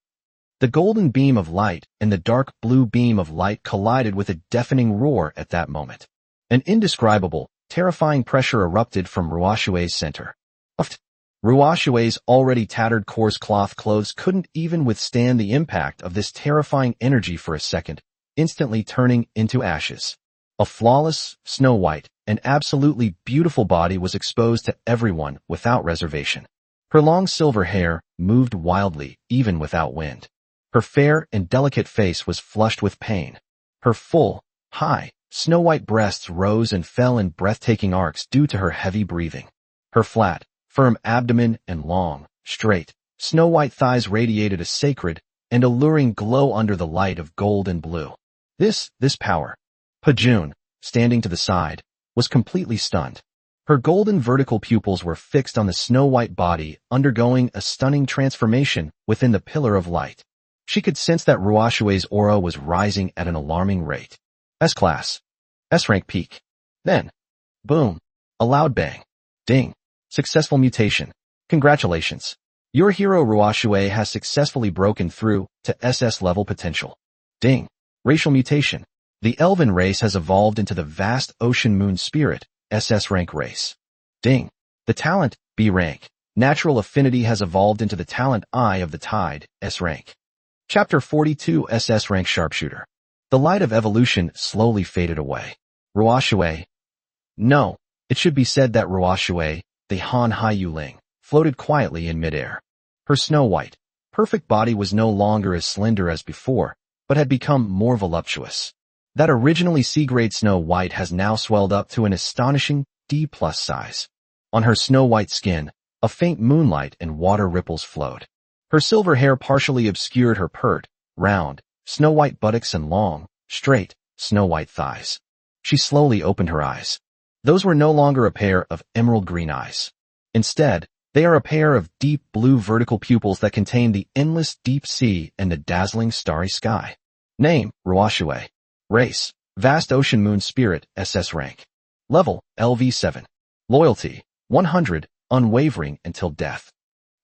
The golden beam of light and the dark blue beam of light collided with a deafening roar at that moment. An indescribable, terrifying pressure erupted from Ruoxue's center. Uft. Ruoxue's already tattered coarse cloth clothes couldn't even withstand the impact of this terrifying energy for a second, instantly turning into ashes. A flawless, snow-white, and absolutely beautiful body was exposed to everyone without reservation. Her long silver hair moved wildly, even without wind. Her fair and delicate face was flushed with pain. Her full, high, snow-white breasts rose and fell in breathtaking arcs due to her heavy breathing. Her flat, firm abdomen and long, straight, snow-white thighs radiated a sacred and alluring glow under the light of gold and blue. This power. Pajun, standing to the side, was completely stunned. Her golden vertical pupils were fixed on the snow-white body, undergoing a stunning transformation within the pillar of light. She could sense that Ruoxue's aura was rising at an alarming rate. S-class. S-rank peak. Then, boom. A loud bang. Ding. Successful mutation. Congratulations. Your hero Ruoxue has successfully broken through to SS level potential. Ding. Racial mutation. The elven race has evolved into the vast ocean moon spirit, SS rank race. Ding. The talent, B rank. Natural affinity has evolved into the talent Eye of the Tide, S rank. Chapter 42 SS rank sharpshooter. The light of evolution slowly faded away. Ruoxue. No, it should be said that Ruoxue, the Han Haiyuling, floated quietly in midair. Her snow-white, perfect body was no longer as slender as before, but had become more voluptuous. That originally C-grade snow-white has now swelled up to an astonishing D+ size. On her snow-white skin, a faint moonlight and water ripples flowed. Her silver hair partially obscured her pert, round, snow-white buttocks and long, straight, snow-white thighs. She slowly opened her eyes. Those were no longer a pair of emerald green eyes. Instead, they are a pair of deep blue vertical pupils that contain the endless deep sea and the dazzling starry sky. Name, Ruoxue. Race, Vast Ocean Moon Spirit, SS rank. Level, LV7. Loyalty, 100, unwavering until death.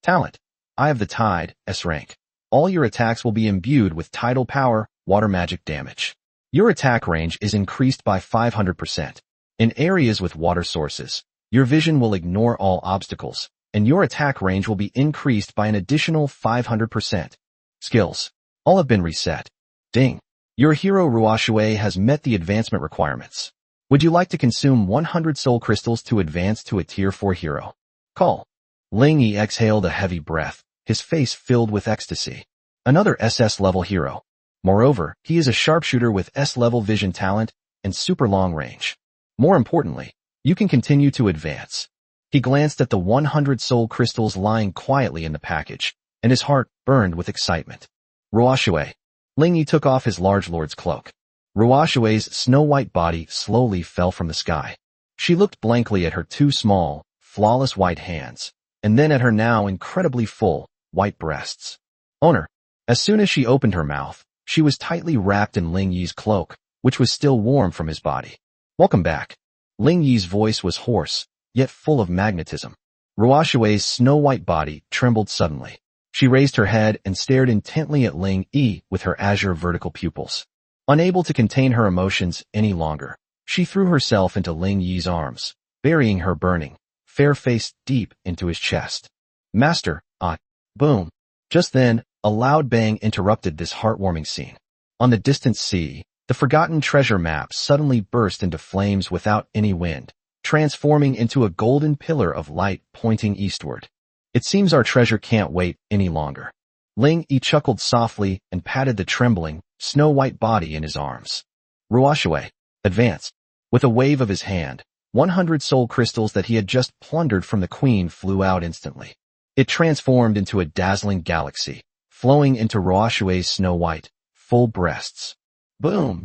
Talent, Eye of the Tide, S rank. All your attacks will be imbued with tidal power, water magic damage. Your attack range is increased by 500%. In areas with water sources, your vision will ignore all obstacles, and your attack range will be increased by an additional 500%. Skills. All have been reset. Ding. Your hero Ruoshue has met the advancement requirements. Would you like to consume 100 soul crystals to advance to a tier 4 hero? Call. Ling Yi exhaled a heavy breath, his face filled with ecstasy. Another SS level hero. Moreover, he is a sharpshooter with S level vision talent and super long range. More importantly, you can continue to advance. He glanced at the 100 soul crystals lying quietly in the package, and his heart burned with excitement. Ruoshue. Ling Yi took off his large lord's cloak. Ruoshue's snow-white body slowly fell from the sky. She looked blankly at her two small, flawless white hands, and then at her now incredibly full, white breasts. Owner. As soon as she opened her mouth, she was tightly wrapped in Ling Yi's cloak, which was still warm from his body. Welcome back. Ling Yi's voice was hoarse, yet full of magnetism. Ruoshue's snow-white body trembled suddenly. She raised her head and stared intently at Ling Yi with her azure vertical pupils. Unable to contain her emotions any longer, she threw herself into Ling Yi's arms, burying her burning, fair face deep into his chest. Master, boom. Just then, a loud bang interrupted this heartwarming scene. On the distant sea, the forgotten treasure map suddenly burst into flames without any wind, transforming into a golden pillar of light pointing eastward. It seems our treasure can't wait any longer. Ling Yi chuckled softly and patted the trembling, snow-white body in his arms. Ruoshue, advance. With a wave of his hand, 100 soul crystals that he had just plundered from the queen flew out instantly. It transformed into a dazzling galaxy, flowing into Ruoshue's snow-white, full breasts. Boom!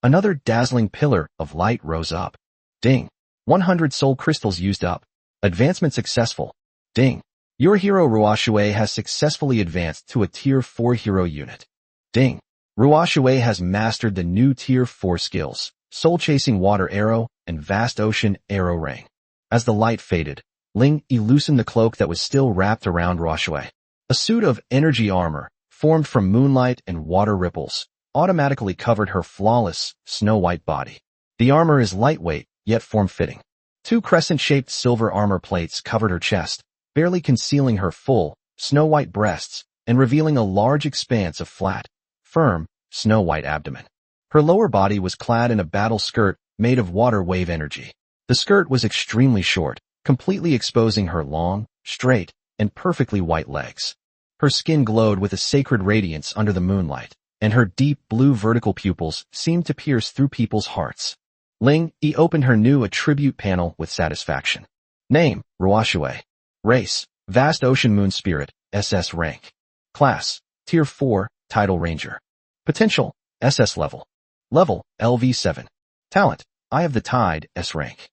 Another dazzling pillar of light rose up. Ding! 100 soul crystals used up. Advancement successful. Ding! Your hero Ruoshue has successfully advanced to a Tier 4 hero unit. Ding! Ruoshue has mastered the new Tier 4 skills, Soul Chasing Water Arrow and Vast Ocean Arrow Ring. As the light faded, Ling Yi loosened the cloak that was still wrapped around Ruoshue. A suit of energy armor, formed from moonlight and water ripples, automatically covered her flawless, snow-white body. The armor is lightweight, yet form-fitting. Two crescent-shaped silver armor plates covered her chest, barely concealing her full, snow-white breasts and revealing a large expanse of flat, firm, snow-white abdomen. Her lower body was clad in a battle skirt made of water wave energy. The skirt was extremely short, completely exposing her long, straight, and perfectly white legs. Her skin glowed with a sacred radiance under the moonlight, and her deep blue vertical pupils seemed to pierce through people's hearts. Ling Yi opened her new attribute panel with satisfaction. Name, Ruoshue. Race, Vast Ocean Moon Spirit, SS rank. Class, Tier 4, Title Ranger. Potential, SS level. Level, LV7. Talent, Eye of the Tide, S rank.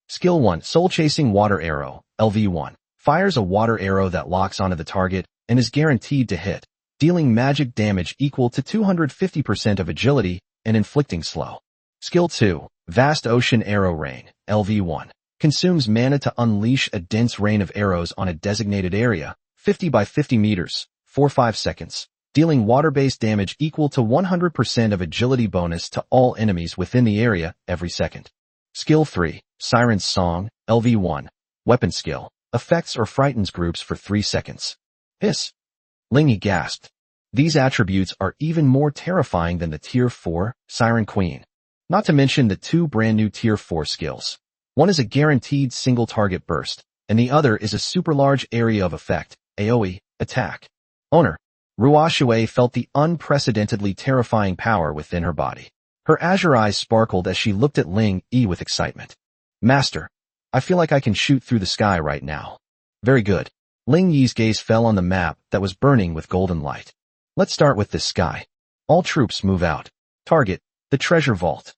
Skill 1, Soul Chasing Water Arrow, LV1. Fires a water arrow that locks onto the target and is guaranteed to hit, dealing magic damage equal to 250% of agility and inflicting slow. Skill 2, Vast Ocean Arrow Rain, LV1. Consumes mana to unleash a dense rain of arrows on a designated area, 50 by 50 meters, for 5 seconds, dealing water-based damage equal to 100% of agility bonus to all enemies within the area every second. Skill 3, Siren's Song, LV1. Weapon skill, affects or frightens groups for 3 seconds. Hiss. Ling Yi gasped. These attributes are even more terrifying than the Tier 4, Siren Queen. Not to mention the two brand new Tier 4 skills. One is a guaranteed single target burst, and the other is a super large area of effect, AoE, attack. Owner. Ruoshue felt the unprecedentedly terrifying power within her body. Her azure eyes sparkled as she looked at Ling Yi with excitement. Master, I feel like I can shoot through the sky right now. Very good. Ling Yi's gaze fell on the map that was burning with golden light. Let's start with this sky. All troops move out. Target, the treasure vault.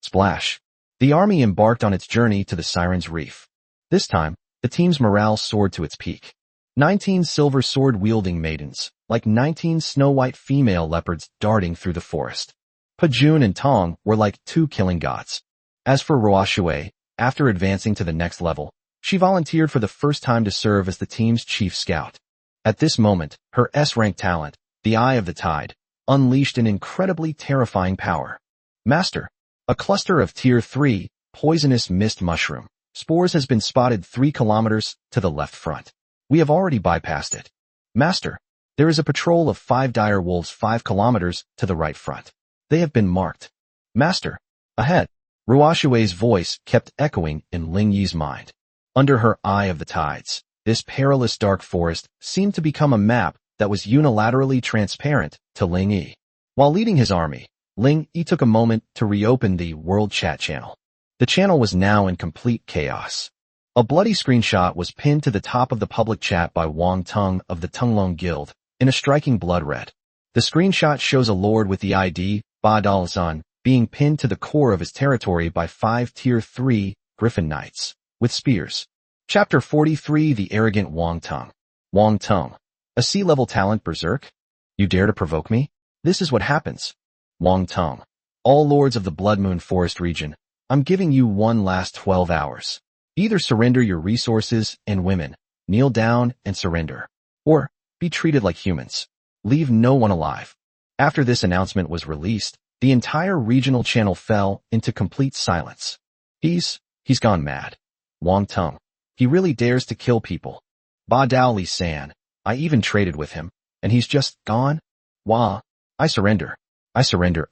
Splash. The army embarked on its journey to the Siren's Reef. This time, the team's morale soared to its peak. 19 silver sword-wielding maidens, like 19 snow-white female leopards darting through the forest. Pajun and Tong were like two killing gods. As for Ruoshue, after advancing to the next level, she volunteered for the first time to serve as the team's chief scout. At this moment, her S-rank talent, the Eye of the Tide, unleashed an incredibly terrifying power. Master. A cluster of Tier 3, poisonous mist mushroom, spores has been spotted 3 kilometers to the left front. We have already bypassed it. Master. There is a patrol of 5 dire wolves 5 kilometers to the right front. They have been marked. Master, ahead. Ruoshue's voice kept echoing in Ling Yi's mind. Under her eye of the tides, this perilous dark forest seemed to become a map that was unilaterally transparent to Ling Yi. While leading his army, Ling Yi took a moment to reopen the World Chat channel. The channel was now in complete chaos. A bloody screenshot was pinned to the top of the public chat by Wang Tung of the Tunglong Guild in a striking blood red. The screenshot shows a lord with the ID, Ba Dalzan, being pinned to the core of his territory by 5 Tier 3 Griffin Knights with spears. Chapter 43 The Arrogant Wang Tung. Wang Tung. A sea-level talent berserk? You dare to provoke me? This is what happens. Wang Tung. All lords of the Blood Moon Forest region, I'm giving you one last 12 hours. Either surrender your resources and women, kneel down and surrender, or be treated like humans. Leave no one alive. After this announcement was released, the entire regional channel fell into complete silence. He's gone mad. Wang Tung. He really dares to kill people. Ba Dao Li San. I even traded with him, and he's just gone? Wah. I surrender,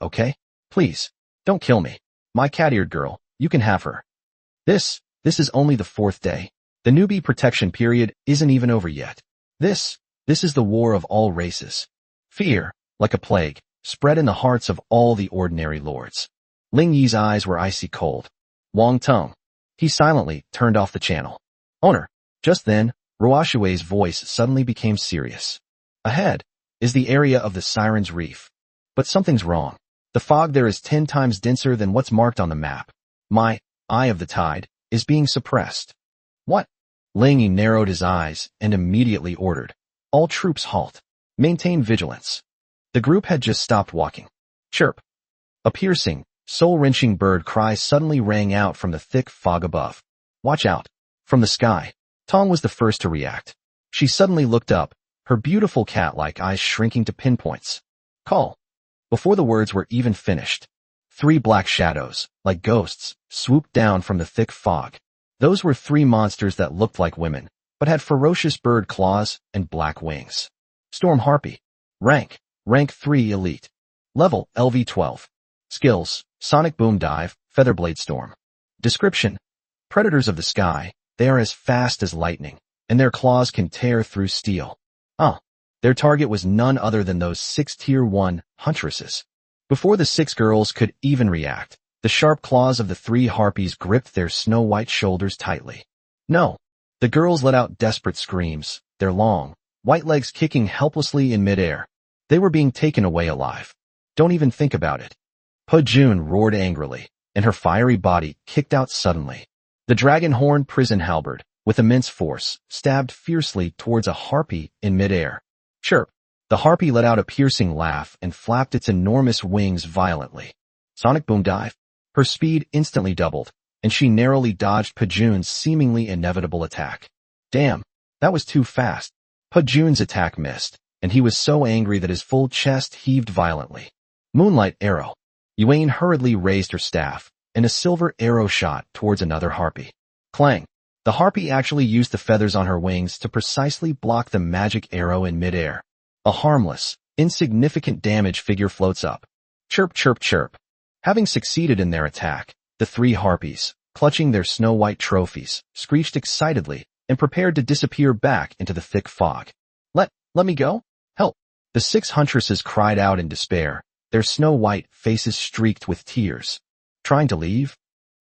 okay? Please, don't kill me. My cat-eared girl, you can have her. This is only the 4th day. The newbie protection period isn't even over yet. This is the war of all races. Fear, like a plague, spread in the hearts of all the ordinary lords. Ling Yi's eyes were icy cold. Wang Tung. He silently turned off the channel. Owner. Just then, Ruoshue's voice suddenly became serious. Ahead is the area of the Siren's Reef. But something's wrong. The fog there is 10 times denser than what's marked on the map. My eye of the tide is being suppressed. What? Ling Yi narrowed his eyes and immediately ordered. All troops halt. Maintain vigilance. The group had just stopped walking. Chirp. A piercing, soul-wrenching bird cry suddenly rang out from the thick fog above. Watch out. From the sky, Tong was the first to react. She suddenly looked up, her beautiful cat-like eyes shrinking to pinpoints. Call. Before the words were even finished, 3 black shadows, like ghosts, swooped down from the thick fog. Those were 3 monsters that looked like women, but had ferocious bird claws and black wings. Storm Harpy. Rank 3 Elite. Level LV12. Skills, Sonic Boom Dive, Featherblade Storm. Description. Predators of the sky, they are as fast as lightning, and their claws can tear through steel. Their target was none other than those 6 Tier 1 huntresses. Before the 6 girls could even react, the sharp claws of the 3 harpies gripped their snow-white shoulders tightly. No. The girls let out desperate screams, their long, white legs kicking helplessly in midair. They were being taken away alive. Don't even think about it. Pejun roared angrily, and her fiery body kicked out suddenly. The dragon horn prison halberd, with immense force, stabbed fiercely towards a harpy in midair. Chirp. The harpy let out a piercing laugh and flapped its enormous wings violently. Sonic Boom Dive. Her speed instantly doubled, and she narrowly dodged Pejun's seemingly inevitable attack. Damn, that was too fast. Pejun's attack missed, and he was so angry that his full chest heaved violently. Moonlight Arrow. Yuan hurriedly raised her staff, and a silver arrow shot towards another harpy. Clang. The harpy actually used the feathers on her wings to precisely block the magic arrow in midair. A harmless, insignificant damage figure floats up. Chirp, chirp, chirp. Having succeeded in their attack, the 3 harpies, clutching their snow-white trophies, screeched excitedly and prepared to disappear back into the thick fog. Let me go? Help. The 6 huntresses cried out in despair, their snow-white faces streaked with tears. Trying to leave?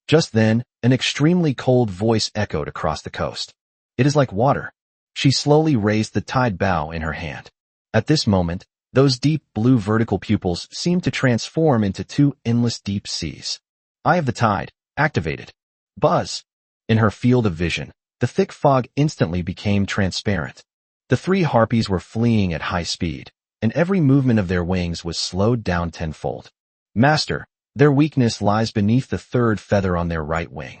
Just then, an extremely cold voice echoed across the coast. It is like water. She slowly raised the tide bow in her hand. At this moment, those deep blue vertical pupils seemed to transform into 2 endless deep seas. Eye of the Tide, activated. Buzz. In her field of vision, the thick fog instantly became transparent. The 3 harpies were fleeing at high speed, and every movement of their wings was slowed down tenfold. Master, their weakness lies beneath the 3rd feather on their right wing.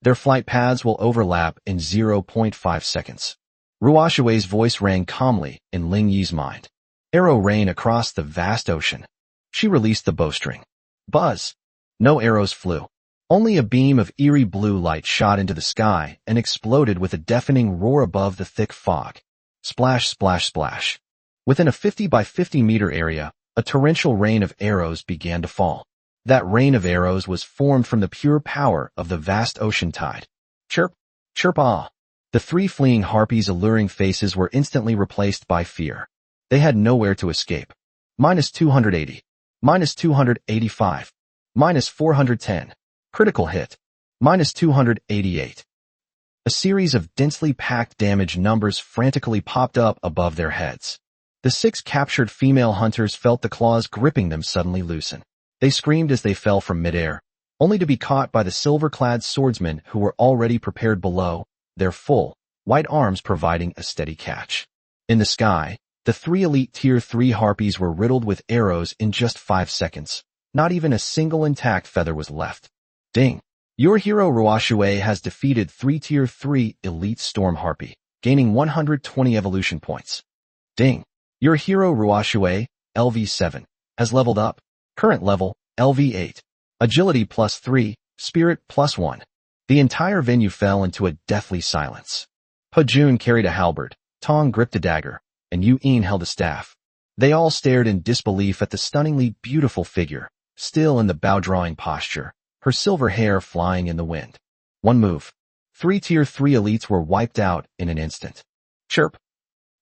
Their flight paths will overlap in 0.5 seconds. Ruoshue's voice rang calmly in Ling Yi's mind. Arrow rain across the vast ocean. She released the bowstring. Buzz. No arrows flew. Only a beam of eerie blue light shot into the sky and exploded with a deafening roar above the thick fog. Splash, splash, splash. Within a 50 by 50 meter area, a torrential rain of arrows began to fall. That rain of arrows was formed from the pure power of the vast ocean tide. Chirp, chirp ah. The three fleeing harpies' alluring faces were instantly replaced by fear. They had nowhere to escape. -280. -285. -410. Critical hit. -288. A series of densely packed damage numbers frantically popped up above their heads. The 6 captured female hunters felt the claws gripping them suddenly loosen. They screamed as they fell from midair, only to be caught by the silver-clad swordsmen who were already prepared below, their full, white arms providing a steady catch. In the sky, the 3 elite Tier 3 harpies were riddled with arrows in just 5 seconds. Not even a single intact feather was left. Ding! Your hero Ruashue has defeated 3 Tier 3 elite storm harpy, gaining 120 evolution points. Ding! Your hero Ruashue, LV7, has leveled up. Current level, LV8. Agility +3, Spirit +1. The entire venue fell into a deathly silence. Pajun carried a halberd, Tong gripped a dagger, and Yu-In held a staff. They all stared in disbelief at the stunningly beautiful figure, still in the bow-drawing posture, her silver hair flying in the wind. One move. 3 Tier 3 elites were wiped out in an instant. Chirp.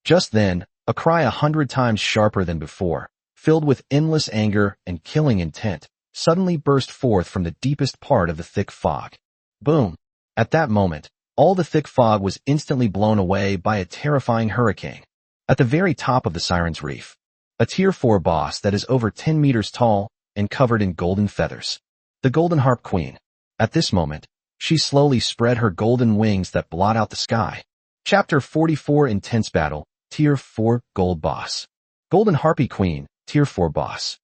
Just then, a cry 100 times sharper than before, filled with endless anger and killing intent, suddenly burst forth from the deepest part of the thick fog. Boom! At that moment, all the thick fog was instantly blown away by a terrifying hurricane. At the very top of the Siren's Reef, a Tier 4 boss that is over 10 meters tall and covered in golden feathers. The Golden Harp Queen. At this moment, she slowly spread her golden wings that blot out the sky. Chapter 44 Intense Battle, Tier 4 Gold Boss. Golden Harpy Queen, Tier 4 Boss.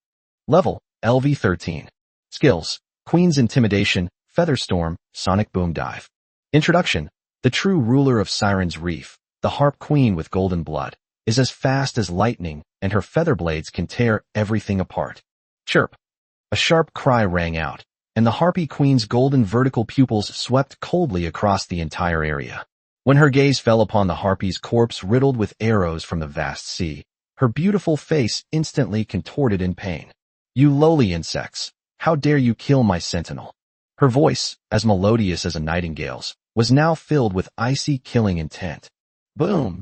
Level, LV13. Skills, Queen's Intimidation, Featherstorm, Sonic Boom Dive. Introduction. The true ruler of Siren's Reef, the Harp Queen with golden blood, is as fast as lightning, and her feather blades can tear everything apart. Chirp. A sharp cry rang out, and the Harpy Queen's golden vertical pupils swept coldly across the entire area. When her gaze fell upon the Harpy's corpse riddled with arrows from the vast sea, her beautiful face instantly contorted in pain. You lowly insects, how dare you kill my sentinel? Her voice, as melodious as a nightingale's, was now filled with icy killing intent. Boom!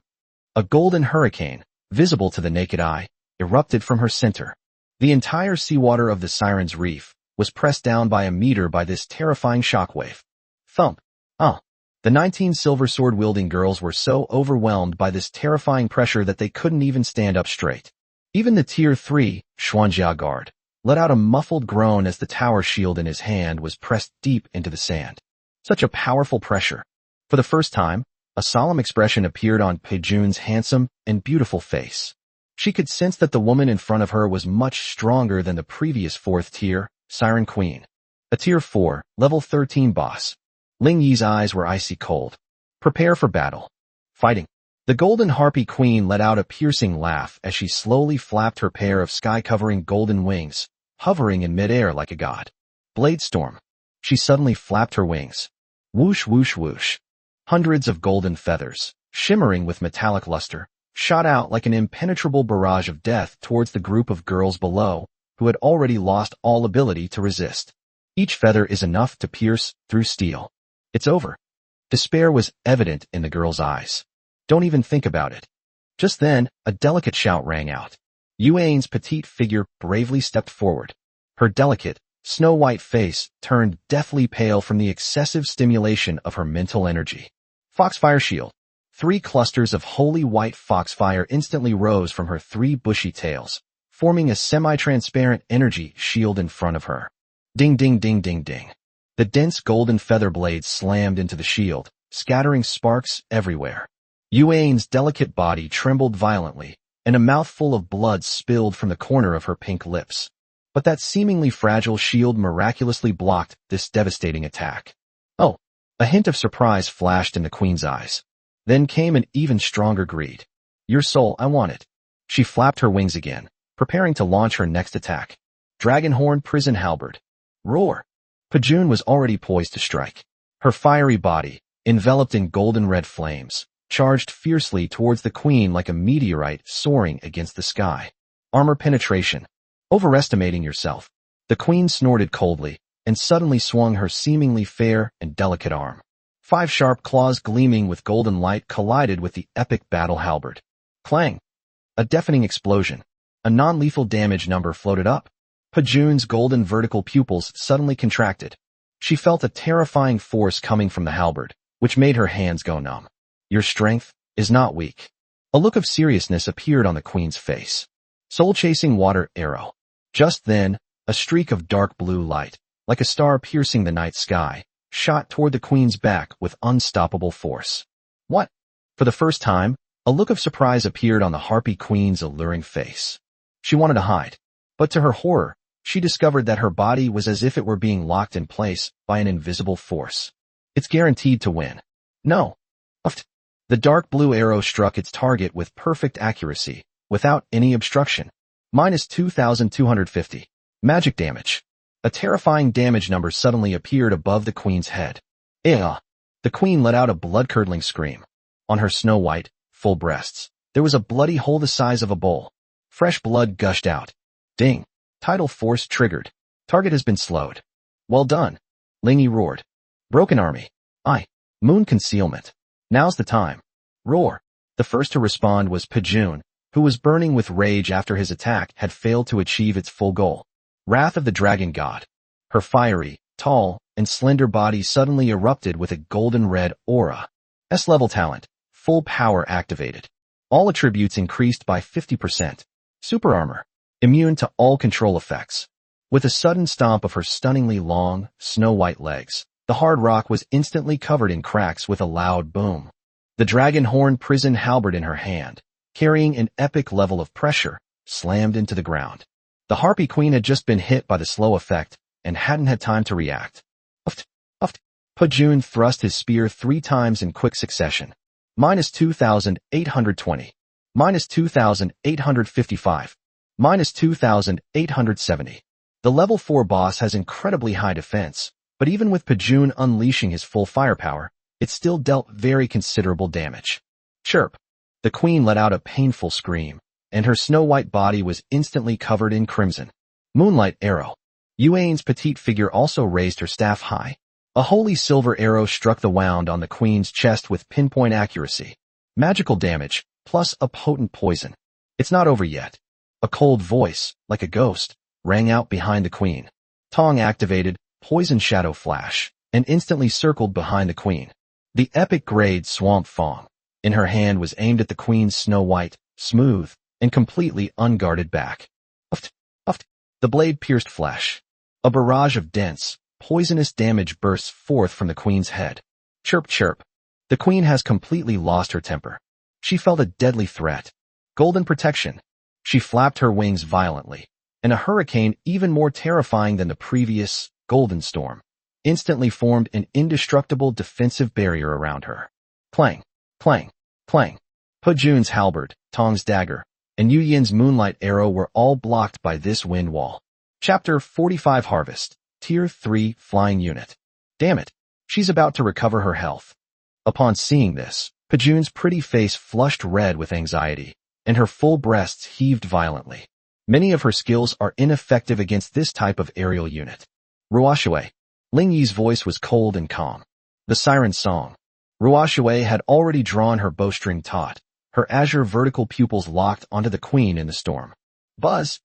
A golden hurricane, visible to the naked eye, erupted from her center. The entire seawater of the Siren's Reef was pressed down by a meter by this terrifying shockwave. Thump! The 19 silver sword-wielding girls were so overwhelmed by this terrifying pressure that they couldn't even stand up straight. Even the Tier 3, Xuanjia guard, let out a muffled groan as the tower shield in his hand was pressed deep into the sand. Such a powerful pressure. For the first time, a solemn expression appeared on Pejun's handsome and beautiful face. She could sense that the woman in front of her was much stronger than the previous 4th tier, Siren Queen. A Tier 4, Level 13 boss. Ling Yi's eyes were icy cold. Prepare for battle. Fighting. The Golden Harpy Queen let out a piercing laugh as she slowly flapped her pair of sky-covering golden wings, hovering in midair like a god. Blade Storm. She suddenly flapped her wings. Whoosh whoosh whoosh. Hundreds of golden feathers, shimmering with metallic luster, shot out like an impenetrable barrage of death towards the group of girls below, who had already lost all ability to resist. Each feather is enough to pierce through steel. It's over. Despair was evident in the girl's eyes. Don't even think about it. Just then, a delicate shout rang out. Yuan's petite figure bravely stepped forward. Her delicate, snow-white face turned deathly pale from the excessive stimulation of her mental energy. Foxfire Shield. 3 clusters of holy white foxfire instantly rose from her 3 bushy tails, forming a semi-transparent energy shield in front of her. Ding ding ding ding ding. The dense golden feather blades slammed into the shield, scattering sparks everywhere. Yuan's delicate body trembled violently, and a mouthful of blood spilled from the corner of her pink lips. But that seemingly fragile shield miraculously blocked this devastating attack. Oh! A hint of surprise flashed in the queen's eyes. Then came an even stronger greed. Your soul, I want it. She flapped her wings again, preparing to launch her next attack. Dragonhorn Prison Halberd. Roar! Pajun was already poised to strike. Her fiery body, enveloped in golden red flames, charged fiercely towards the queen like a meteorite soaring against the sky. Armor penetration. Overestimating yourself. The queen snorted coldly, and suddenly swung her seemingly fair and delicate arm. 5 sharp claws gleaming with golden light collided with the epic battle halberd. Clang! A deafening explosion. A non-lethal damage number floated up. Pajun's golden vertical pupils suddenly contracted. She felt a terrifying force coming from the halberd, which made her hands go numb. Your strength is not weak. A look of seriousness appeared on the queen's face. Soul-chasing water arrow. Just then, a streak of dark blue light, like a star piercing the night sky, shot toward the queen's back with unstoppable force. What? For the first time, a look of surprise appeared on the harpy queen's alluring face. She wanted to hide, but to her horror, she discovered that her body was as if it were being locked in place by an invisible force. It's guaranteed to win. No. The dark blue arrow struck its target with perfect accuracy, without any obstruction. Minus 2,250. Magic damage. A terrifying damage number suddenly appeared above the queen's head. Ea! The queen let out a blood-curdling scream. On her snow-white, full breasts, there was a bloody hole the size of a bowl. Fresh blood gushed out. Ding! Tidal force triggered. Target has been slowed. Well done. Lingy roared. Broken army. Moon concealment. Now's the time. Roar. The first to respond was Pajun, who was burning with rage after his attack had failed to achieve its full goal. Wrath of the Dragon God. Her fiery, tall, and slender body suddenly erupted with a golden-red aura. S-level talent. Full power activated. All attributes increased by 50%. Super armor. Immune to all control effects. With a sudden stomp of her stunningly long, snow-white legs, the hard rock was instantly covered in cracks with a loud boom. The dragon horn prison halberd in her hand, carrying an epic level of pressure, slammed into the ground. The harpy queen had just been hit by the slow effect and hadn't had time to react. Pajun thrust his spear 3 times in quick succession. Minus 2,820. Minus 2,855. Minus 2,870. The level 4 boss has incredibly high defense, but even with Pajun unleashing his full firepower, it still dealt very considerable damage. Chirp! The queen let out a painful scream, and her snow-white body was instantly covered in crimson. Moonlight arrow. Yuan's petite figure also raised her staff high. A holy silver arrow struck the wound on the queen's chest with pinpoint accuracy. Magical damage, plus a potent poison. It's not over yet. A cold voice, like a ghost, rang out behind the queen. Tong activated, poison shadow flash, and instantly circled behind the queen. The epic grade Swamp Fong in her hand was aimed at the queen's snow-white, smooth, and completely unguarded back. The blade pierced flesh. A barrage of dense, poisonous damage bursts forth from the queen's head. Chirp chirp. The queen has completely lost her temper. She felt a deadly threat. Golden protection. She flapped her wings violently, and a hurricane even more terrifying than the previous, golden storm, instantly formed an indestructible defensive barrier around her. Clang, clang, clang. Pajun's halberd, Tong's dagger, and Yu Yin's moonlight arrow were all blocked by this wind wall. Chapter 45 Harvest, Tier 3 Flying Unit. Damn it, she's about to recover her health. Upon seeing this, Pajun's pretty face flushed red with anxiety, and her full breasts heaved violently. Many of her skills are ineffective against this type of aerial unit. Ruoshui. Ling Yi's voice was cold and calm. The siren song. Ruoshui had already drawn her bowstring taut, her azure vertical pupils locked onto the queen in the storm. Buzz!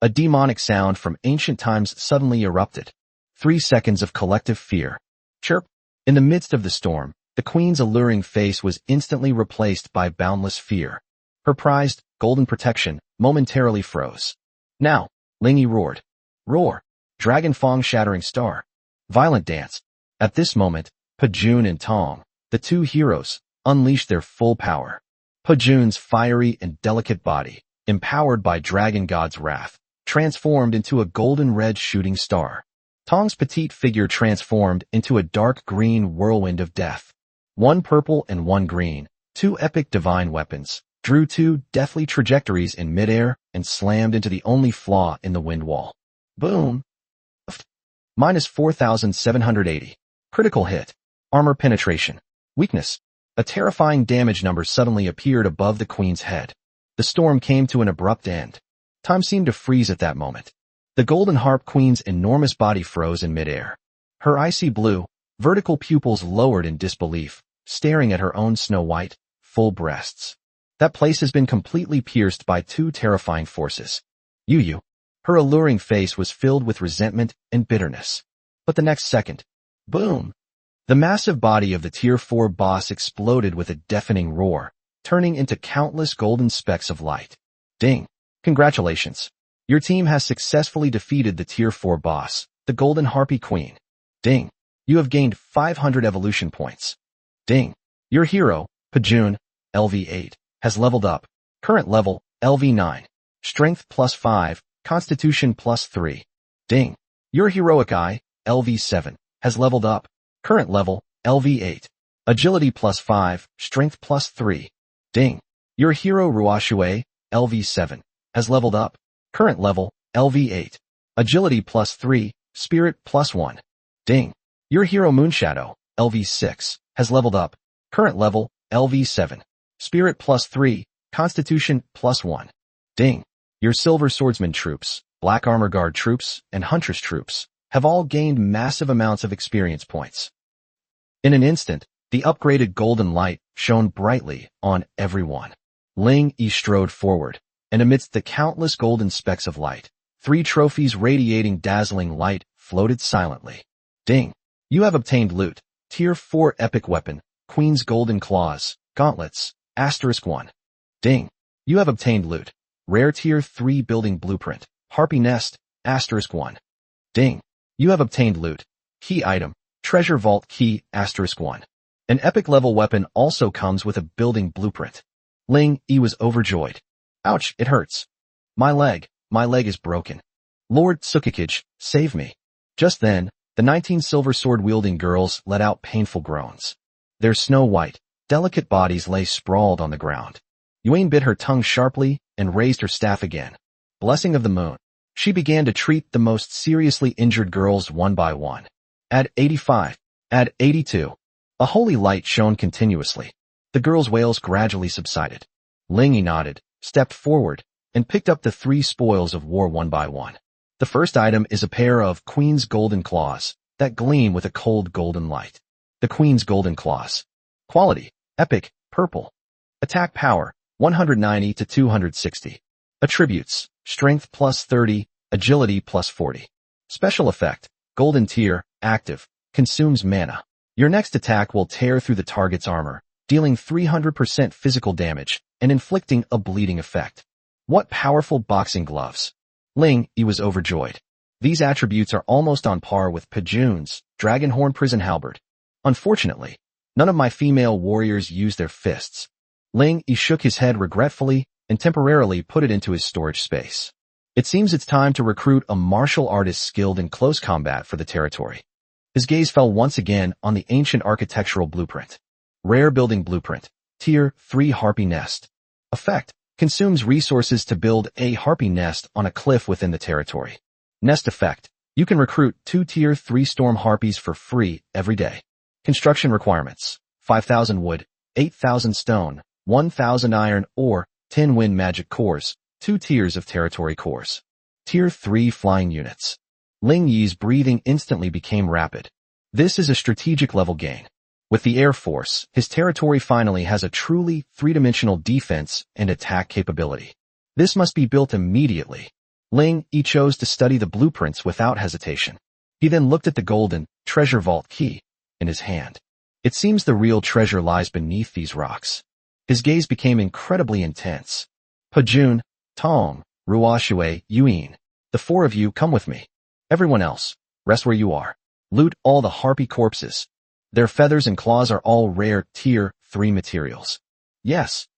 A demonic sound from ancient times suddenly erupted. 3 seconds of collective fear. Chirp! In the midst of the storm, the queen's alluring face was instantly replaced by boundless fear. Her prized, golden protection, momentarily froze. Now, Ling Yi roared. Roar! Dragon Fong shattering star. Violent dance. At this moment, Pajun and Tong, the 2 heroes, unleashed their full power. Pajun's fiery and delicate body, empowered by Dragon God's wrath, transformed into a golden red shooting star. Tong's petite figure transformed into a dark green whirlwind of death. 1 purple and 1 green, 2 epic divine weapons, drew 2 deathly trajectories in midair and slammed into the only flaw in the wind wall. Boom! Minus 4,780. Critical hit. Armor penetration. Weakness. A terrifying damage number suddenly appeared above the queen's head. The storm came to an abrupt end. Time seemed to freeze at that moment. The Golden Harp Queen's enormous body froze in midair. Her icy blue, vertical pupils lowered in disbelief, staring at her own snow-white, full breasts. That place has been completely pierced by two terrifying forces. Yu. Her alluring face was filled with resentment and bitterness. But the next second, boom! The massive body of the Tier 4 boss exploded with a deafening roar, turning into countless golden specks of light. Ding! Congratulations! Your team has successfully defeated the Tier 4 boss, the Golden Harpy Queen. Ding! You have gained 500 evolution points. Ding! Your hero, Pajun, LV8, has leveled up. Current level, LV9. Strength plus 5, Constitution plus 3. Ding! Your heroic eye, LV7, has leveled up. Current level, LV8. Agility plus 5, Strength plus 3. Ding! Your hero Ruashue, LV7, has leveled up. Current level, LV8. Agility plus 3, Spirit plus 1. Ding! Your hero Moonshadow, LV6, has leveled up. Current level, LV7. Spirit plus 3, Constitution plus 1. Ding! Your Silver Swordsman troops, Black Armor Guard troops, and Huntress troops have all gained massive amounts of experience points. In an instant, the upgraded golden light shone brightly on everyone. Ling Yi strode forward, and amidst the countless golden specks of light, 3 trophies radiating dazzling light floated silently. Ding! You have obtained loot, Tier 4 epic weapon, Queen's Golden Claws, Gauntlets, *1. Ding! You have obtained loot, rare Tier 3 building blueprint, Harpy Nest, *1. Ding! You have obtained loot, key item, Treasure Vault Key, *1. An epic level weapon also comes with a building blueprint. Ling Yi was overjoyed. Ouch, it hurts. My leg is broken. Lord Tsukikage, save me. Just then, the 19 silver sword-wielding girls let out painful groans. Their snow-white, delicate bodies lay sprawled on the ground. Yuan bit her tongue sharply and raised her staff again. Blessing of the moon. She began to treat the most seriously injured girls one by one. Add 85. Add 82. A holy light shone continuously. The girls' wails gradually subsided. Ling Yi nodded, stepped forward, and picked up the 3 spoils of war one by one. The first item is a pair of Queen's Golden Claws that gleam with a cold golden light. The Queen's Golden Claws. Quality, epic, purple. Attack power, 190 to 260. Attributes, strength plus 30, agility plus 40. Special effect, golden tier, active, consumes mana. Your next attack will tear through the target's armor, dealing 300% physical damage and inflicting a bleeding effect. What powerful boxing gloves! Ling Yi was overjoyed. These attributes are almost on par with Pajun's Dragonhorn Prison Halberd. Unfortunately, none of my female warriors use their fists. Ling Yi shook his head regretfully and temporarily put it into his storage space. It seems it's time to recruit a martial artist skilled in close combat for the territory. His gaze fell once again on the ancient architectural blueprint. Rare building blueprint, Tier 3 Harpy Nest. Effect, consumes resources to build a harpy nest on a cliff within the territory. Nest effect, you can recruit 2 Tier 3 storm harpies for free every day. Construction requirements, 5,000 wood, 8,000 stone, 1,000 iron or 10 wind magic cores, 2 tiers of territory cores. Tier 3 flying units. Ling Yi's breathing instantly became rapid. This is a strategic level gain. With the Air Force, his territory finally has a truly 3-dimensional defense and attack capability. This must be built immediately. Ling Yi chose to study the blueprints without hesitation. He then looked at the golden treasure vault key in his hand. It seems the real treasure lies beneath these rocks. His gaze became incredibly intense. Pajun, Tong, Ruashue, Yuin, the 4 of you come with me. Everyone else, rest where you are. Loot all the harpy corpses. Their feathers and claws are all rare Tier 3 materials. Yes.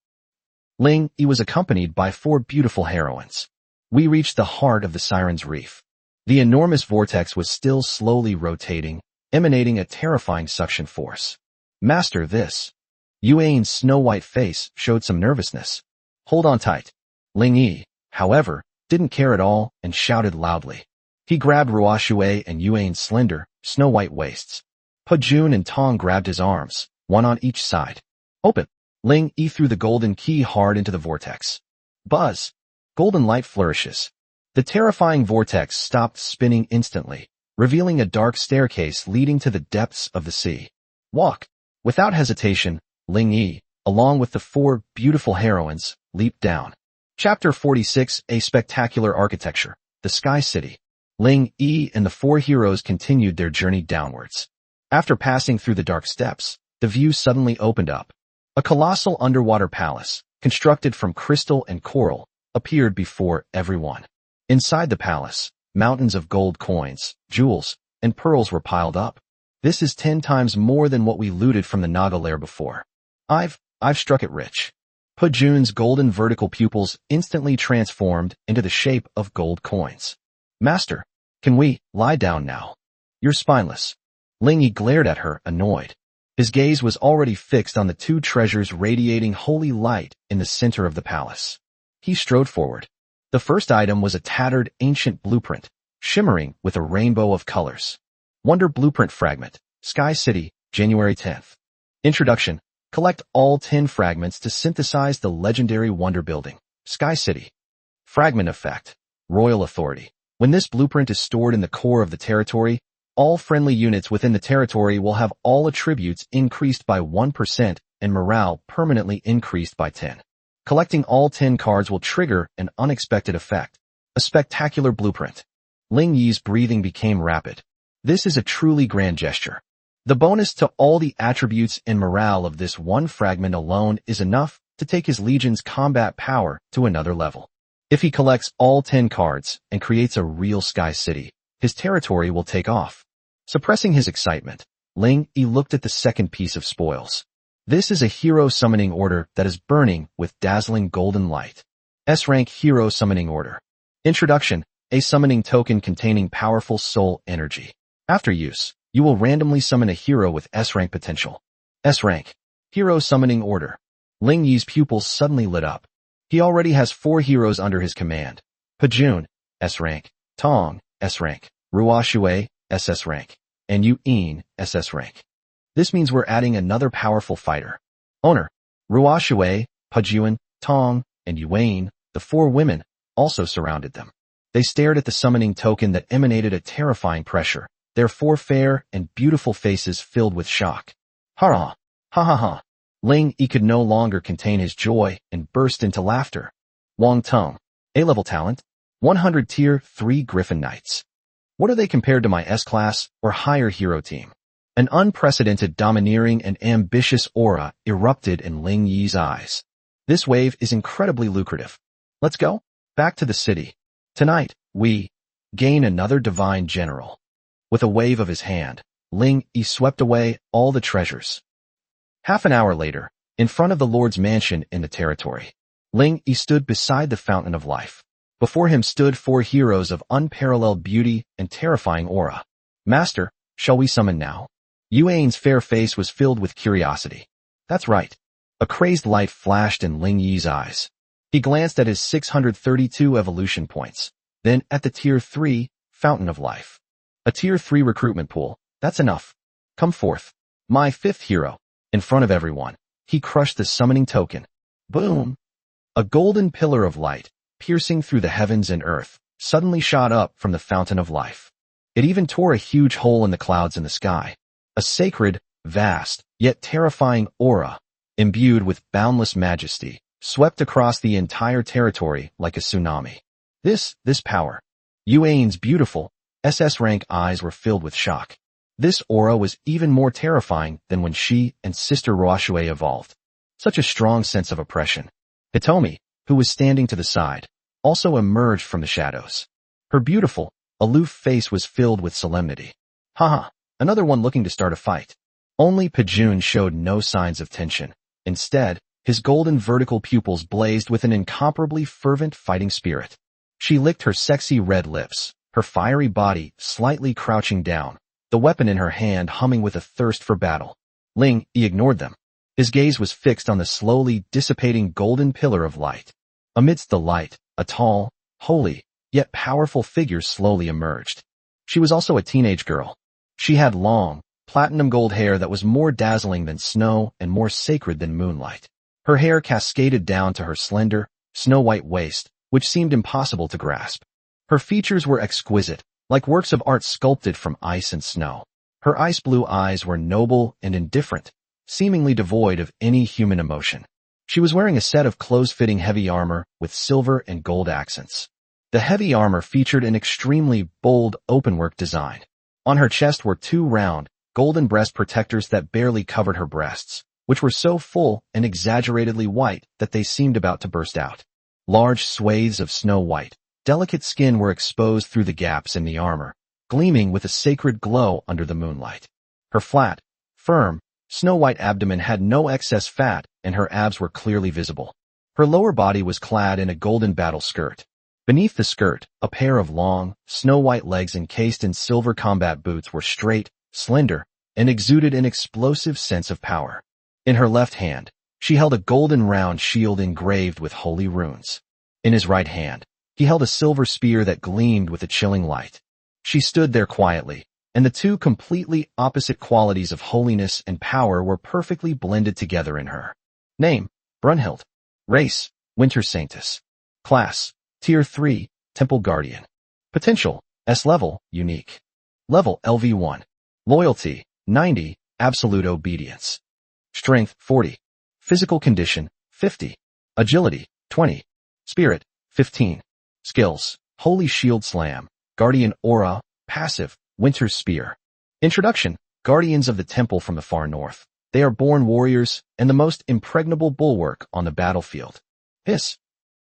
Ling Yi was accompanied by 4 beautiful heroines. We reached the heart of the Siren's Reef. The enormous vortex was still slowly rotating, emanating a terrifying suction force. Master this. Yuan's snow-white face showed some nervousness. Hold on tight. Ling Yi, however, didn't care at all and shouted loudly. He grabbed Ruashue and Yuan's slender, snow-white waists. Pajun and Tong grabbed his arms, one on each side. Open. Ling Yi threw the golden key hard into the vortex. Buzz. Golden light flourishes. The terrifying vortex stopped spinning instantly, revealing a dark staircase leading to the depths of the sea. Walk. Without hesitation, Ling Yi, along with the four beautiful heroines, leaped down. Chapter 46, A Spectacular Architecture, the Sky City. Ling Yi and the four heroes continued their journey downwards. After passing through the dark steps, the view suddenly opened up. A colossal underwater palace, constructed from crystal and coral, appeared before everyone. Inside the palace, mountains of gold coins, jewels, and pearls were piled up. This is 10 times more than what we looted from the Naga lair before. I've struck it rich. Pajun's golden vertical pupils instantly transformed into the shape of gold coins. Master, can we lie down now? You're spineless. Ling Yi glared at her, annoyed. His gaze was already fixed on the two treasures radiating holy light in the center of the palace. He strode forward. The first item was a tattered, ancient blueprint, shimmering with a rainbow of colors. Wonder Blueprint Fragment, Sky City, January 10th. Introduction. Collect all 10 fragments to synthesize the legendary Wonder Building, Sky City. Fragment Effect. Royal Authority. When this blueprint is stored in the core of the territory, all friendly units within the territory will have all attributes increased by 1% and morale permanently increased by 10. Collecting all 10 cards will trigger an unexpected effect. A spectacular blueprint. Ling Yi's breathing became rapid. This is a truly grand gesture. The bonus to all the attributes and morale of this one fragment alone is enough to take his legion's combat power to another level. If he collects all 10 cards and creates a real Sky City, his territory will take off. Suppressing his excitement, Ling Yi looked at the second piece of spoils. This is a hero summoning order that is burning with dazzling golden light. S-rank hero summoning order. Introduction, a summoning token containing powerful soul energy. After use, you will randomly summon a hero with S-rank potential. S-rank, hero summoning order. Ling Yi's pupils suddenly lit up. He already has 4 heroes under his command. Pajun, S-rank, Tong, S-rank, Ruoshui, SS rank, and Yu In, SS rank. This means we're adding another powerful fighter. Owner, Ruoshui, Pajun, Tong, and Yuan, the 4 women, also surrounded them. They stared at the summoning token that emanated a terrifying pressure, their 4 fair and beautiful faces filled with shock. Ha ha. Ling Yi could no longer contain his joy and burst into laughter. Wang Tong, A-level talent, 100 tier 3 Griffin Knights. What are they compared to my S-class or higher hero team? An unprecedented domineering and ambitious aura erupted in Ling Yi's eyes. This wave is incredibly lucrative. Let's go back to the city. Tonight, we gain another divine general. With a wave of his hand, Ling Yi swept away all the treasures. Half an hour later, in front of the Lord's mansion in the territory, Ling Yi stood beside the Fountain of Life. Before him stood 4 heroes of unparalleled beauty and terrifying aura. Master, shall we summon now? Yuan's fair face was filled with curiosity. That's right. A crazed light flashed in Ling Yi's eyes. He glanced at his 632 evolution points, then at the Tier 3 Fountain of Life. A Tier 3 recruitment pool, that's enough. Come forth. My 5th hero. In front of everyone, he crushed the summoning token. Boom! A golden pillar of light, piercing through the heavens and earth, suddenly shot up from the Fountain of Life. It even tore a huge hole in the clouds in the sky. A sacred, vast, yet terrifying aura, imbued with boundless majesty, swept across the entire territory like a tsunami. This power. Yuan's beautiful, SS rank eyes were filled with shock. This aura was even more terrifying than when she and Sister Ruoshui evolved. Such a strong sense of oppression. Hitomi, who was standing to the side, also emerged from the shadows. Her beautiful, aloof face was filled with solemnity. Haha, another one looking to start a fight. Only Pajun showed no signs of tension. Instead, his golden vertical pupils blazed with an incomparably fervent fighting spirit. She licked her sexy red lips, her fiery body slightly crouching down, the weapon in her hand humming with a thirst for battle. Ling Yi ignored them. His gaze was fixed on the slowly dissipating golden pillar of light. Amidst the light, a tall, holy, yet powerful figure slowly emerged. She was also a teenage girl. She had long, platinum gold hair that was more dazzling than snow and more sacred than moonlight. Her hair cascaded down to her slender, snow-white waist, which seemed impossible to grasp. Her features were exquisite, like works of art sculpted from ice and snow. Her ice blue eyes were noble and indifferent, seemingly devoid of any human emotion. She was wearing a set of close-fitting heavy armor with silver and gold accents. The heavy armor featured an extremely bold openwork design. On her chest were two round, golden breast protectors that barely covered her breasts, which were so full and exaggeratedly white that they seemed about to burst out. Large swathes of snow-white, delicate skin were exposed through the gaps in the armor, gleaming with a sacred glow under the moonlight. Her flat, firm, snow-white abdomen had no excess fat, and her abs were clearly visible. Her lower body was clad in a golden battle skirt. Beneath the skirt, a pair of long, snow-white legs encased in silver combat boots were straight, slender, and exuded an explosive sense of power. In her left hand, she held a golden round shield engraved with holy runes. In his right hand, he held a silver spear that gleamed with a chilling light. She stood there quietly, and the two completely opposite qualities of holiness and power were perfectly blended together in her. Name, Brunhild. Race, Winter Saintess. Class, Tier 3, Temple Guardian. Potential, S level, unique. Level LV1. Loyalty, 90, absolute obedience. Strength, 40. Physical condition, 50. Agility, 20. Spirit, 15. Skills, Holy Shield Slam, Guardian Aura, Passive, Winter Spear. Introduction, Guardians of the Temple from the far north. They are born warriors and the most impregnable bulwark on the battlefield. Hiss.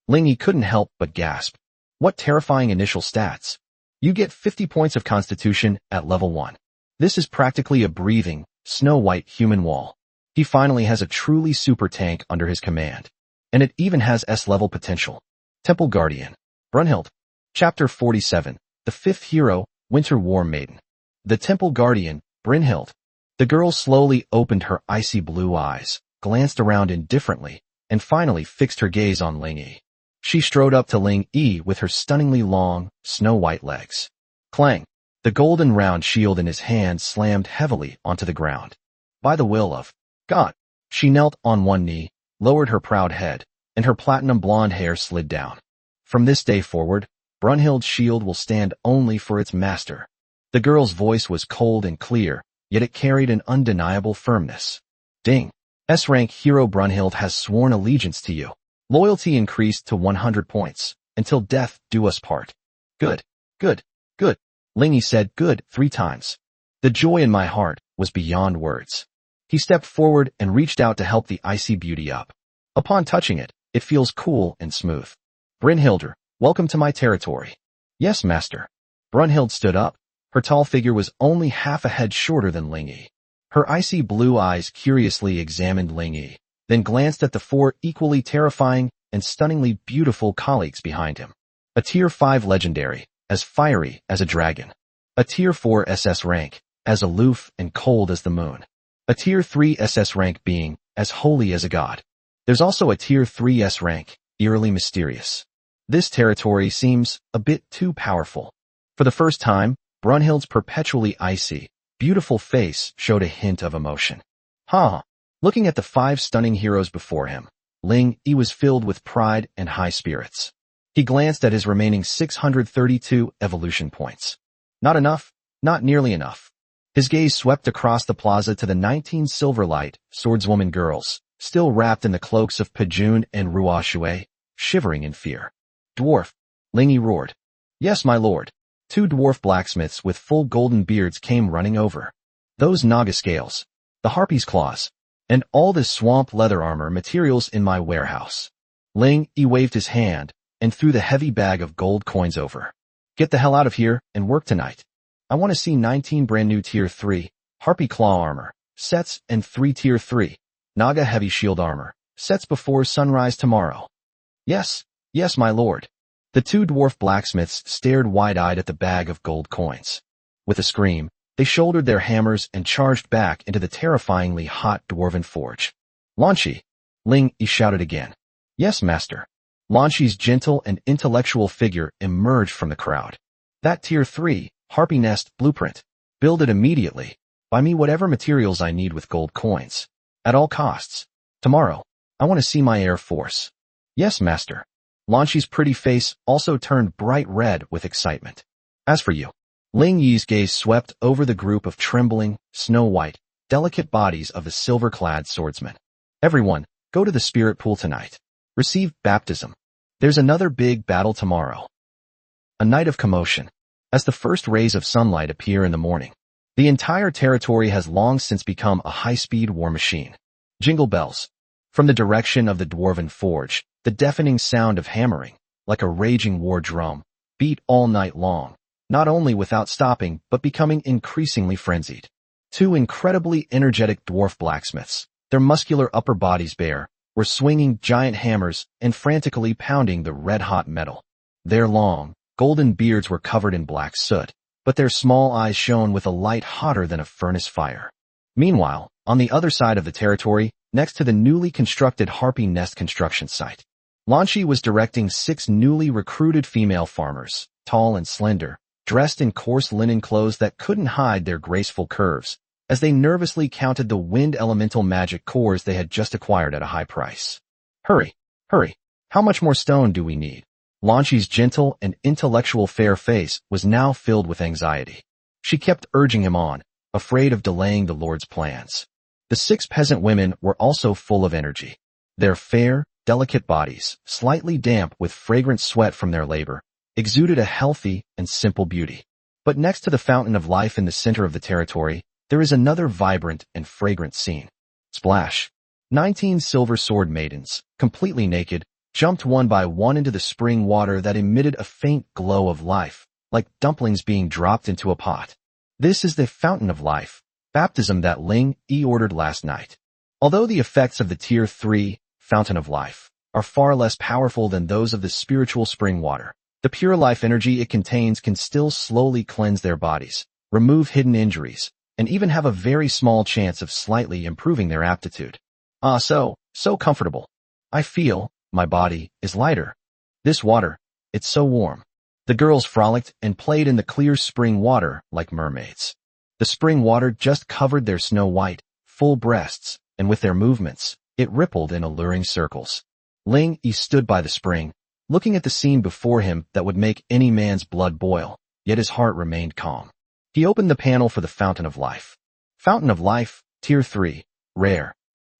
Lingy couldn't help but gasp. What terrifying initial stats. You get 50 points of Constitution at level 1. This is practically a breathing, snow-white human wall. He finally has a truly super tank under his command. And it even has S-level potential. Temple Guardian. Brunhild. Chapter 47. The Fifth Hero, Winter War Maiden. The Temple Guardian, Brunhild. The girl slowly opened her icy blue eyes, glanced around indifferently, and finally fixed her gaze on Ling Yi. She strode up to Ling Yi with her stunningly long, snow-white legs. Clang! The golden round shield in his hand slammed heavily onto the ground. By the will of God, she knelt on one knee, lowered her proud head, and her platinum blonde hair slid down. From this day forward, Brunhild's shield will stand only for its master. The girl's voice was cold and clear, yet it carried an undeniable firmness. Ding! S-rank hero Brunhild has sworn allegiance to you. Loyalty increased to 100 points, until death do us part. Good, good, good. Lingy said good 3 times. The joy in my heart was beyond words. He stepped forward and reached out to help the icy beauty up. Upon touching it, it feels cool and smooth. Brunhilder, welcome to my territory. Yes, master. Brunhild stood up. Her tall figure was only half a head shorter than Lingy. Her icy blue eyes curiously examined Lingy, then glanced at the 4 equally terrifying and stunningly beautiful colleagues behind him. A Tier 5 legendary, as fiery as a dragon. A Tier 4 SS rank, as aloof and cold as the moon. A Tier 3 SS rank being, as holy as a god. There's also a Tier 3 S rank, eerily mysterious. This territory seems a bit too powerful. For the first time, Brunhild's perpetually icy, beautiful face showed a hint of emotion. Looking at the 5 stunning heroes before him, Ling Yi was filled with pride and high spirits. He glanced at his remaining 632 evolution points. Not enough, not nearly enough. His gaze swept across the plaza to the 19 Silverlight swordswoman girls, still wrapped in the cloaks of Pejun and Ruoshui, shivering in fear. Dwarf, Ling Yi roared. Yes, my lord. 2 dwarf blacksmiths with full golden beards came running over. Those Naga scales, the harpy's claws, and all this swamp leather armor materials in my warehouse. Ling Yi waved his hand and threw the heavy bag of gold coins over. Get the hell out of here and work tonight. I want to see 19 brand new Tier 3 harpy claw armor sets and 3 Tier 3 Naga heavy shield armor sets before sunrise tomorrow. Yes, yes, my lord. The 2 dwarf blacksmiths stared wide-eyed at the bag of gold coins. With a scream, they shouldered their hammers and charged back into the terrifyingly hot dwarven forge. Lanchi! Ling Yi shouted again. Yes, master. Lanchi's gentle and intellectual figure emerged from the crowd. That Tier 3 harpy nest blueprint. Build it immediately. Buy me whatever materials I need with gold coins. At all costs. Tomorrow, I want to see my Air Force. Yes, master. Lanchi's pretty face also turned bright red with excitement. As for you, Ling Yi's gaze swept over the group of trembling, snow-white, delicate bodies of the silver-clad swordsmen. Everyone, go to the spirit pool tonight. Receive baptism. There's another big battle tomorrow. A night of commotion. As the first rays of sunlight appear in the morning, the entire territory has long since become a high-speed war machine. Jingle bells. From the direction of the dwarven forge, the deafening sound of hammering, like a raging war drum, beat all night long, not only without stopping but becoming increasingly frenzied. Two incredibly energetic dwarf blacksmiths, their muscular upper bodies bare, were swinging giant hammers and frantically pounding the red-hot metal. Their long, golden beards were covered in black soot, but their small eyes shone with a light hotter than a furnace fire. Meanwhile, on the other side of the territory, next to the newly constructed Harpy Nest construction site, Lanchi was directing 6 newly recruited female farmers, tall and slender, dressed in coarse linen clothes that couldn't hide their graceful curves, as they nervously counted the wind elemental magic cores they had just acquired at a high price. Hurry, hurry, how much more stone do we need? Lanchi's gentle and intellectual fair face was now filled with anxiety. She kept urging him on, afraid of delaying the Lord's plans. The 6 peasant women were also full of energy. Their fair, delicate bodies, slightly damp with fragrant sweat from their labor, exuded a healthy and simple beauty. But next to the fountain of life in the center of the territory, there is another vibrant and fragrant scene. Splash! 19 silver sword maidens, completely naked, jumped one by one into the spring water that emitted a faint glow of life, like dumplings being dropped into a pot. This is the fountain of life, baptism that Ling Yi ordered last night. Although the effects of the Tier 3 fountain of life are far less powerful than those of the spiritual spring water, the pure life energy it contains can still slowly cleanse their bodies, remove hidden injuries, and even have a very small chance of slightly improving their aptitude. So comfortable. I feel my body is lighter. This water, it's so warm. The girls frolicked and played in the clear spring water like mermaids. The spring water just covered their snow-white, full breasts, and with their movements, it rippled in alluring circles. Ling Yi stood by the spring, looking at the scene before him that would make any man's blood boil, yet his heart remained calm. He opened the panel for the Fountain of Life. Fountain of Life, Tier 3, Rare.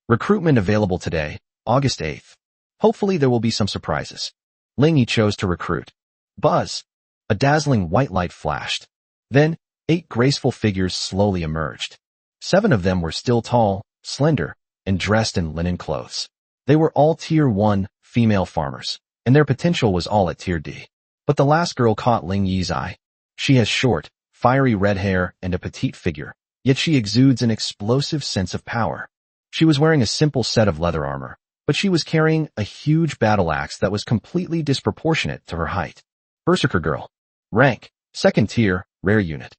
Recruitment available today, August 8th. Hopefully there will be some surprises. Ling Yi chose to recruit. Buzz! A dazzling white light flashed. Then, 8 graceful figures slowly emerged. 7 of them were still tall, slender, and dressed in linen clothes. They were all Tier 1 female farmers, and their potential was all at Tier D. But the last girl caught Ling Yi's eye. She has short, fiery red hair and a petite figure, yet she exudes an explosive sense of power. She was wearing a simple set of leather armor, but she was carrying a huge battle axe that was completely disproportionate to her height. Berserker Girl. Rank, 2nd tier, rare unit.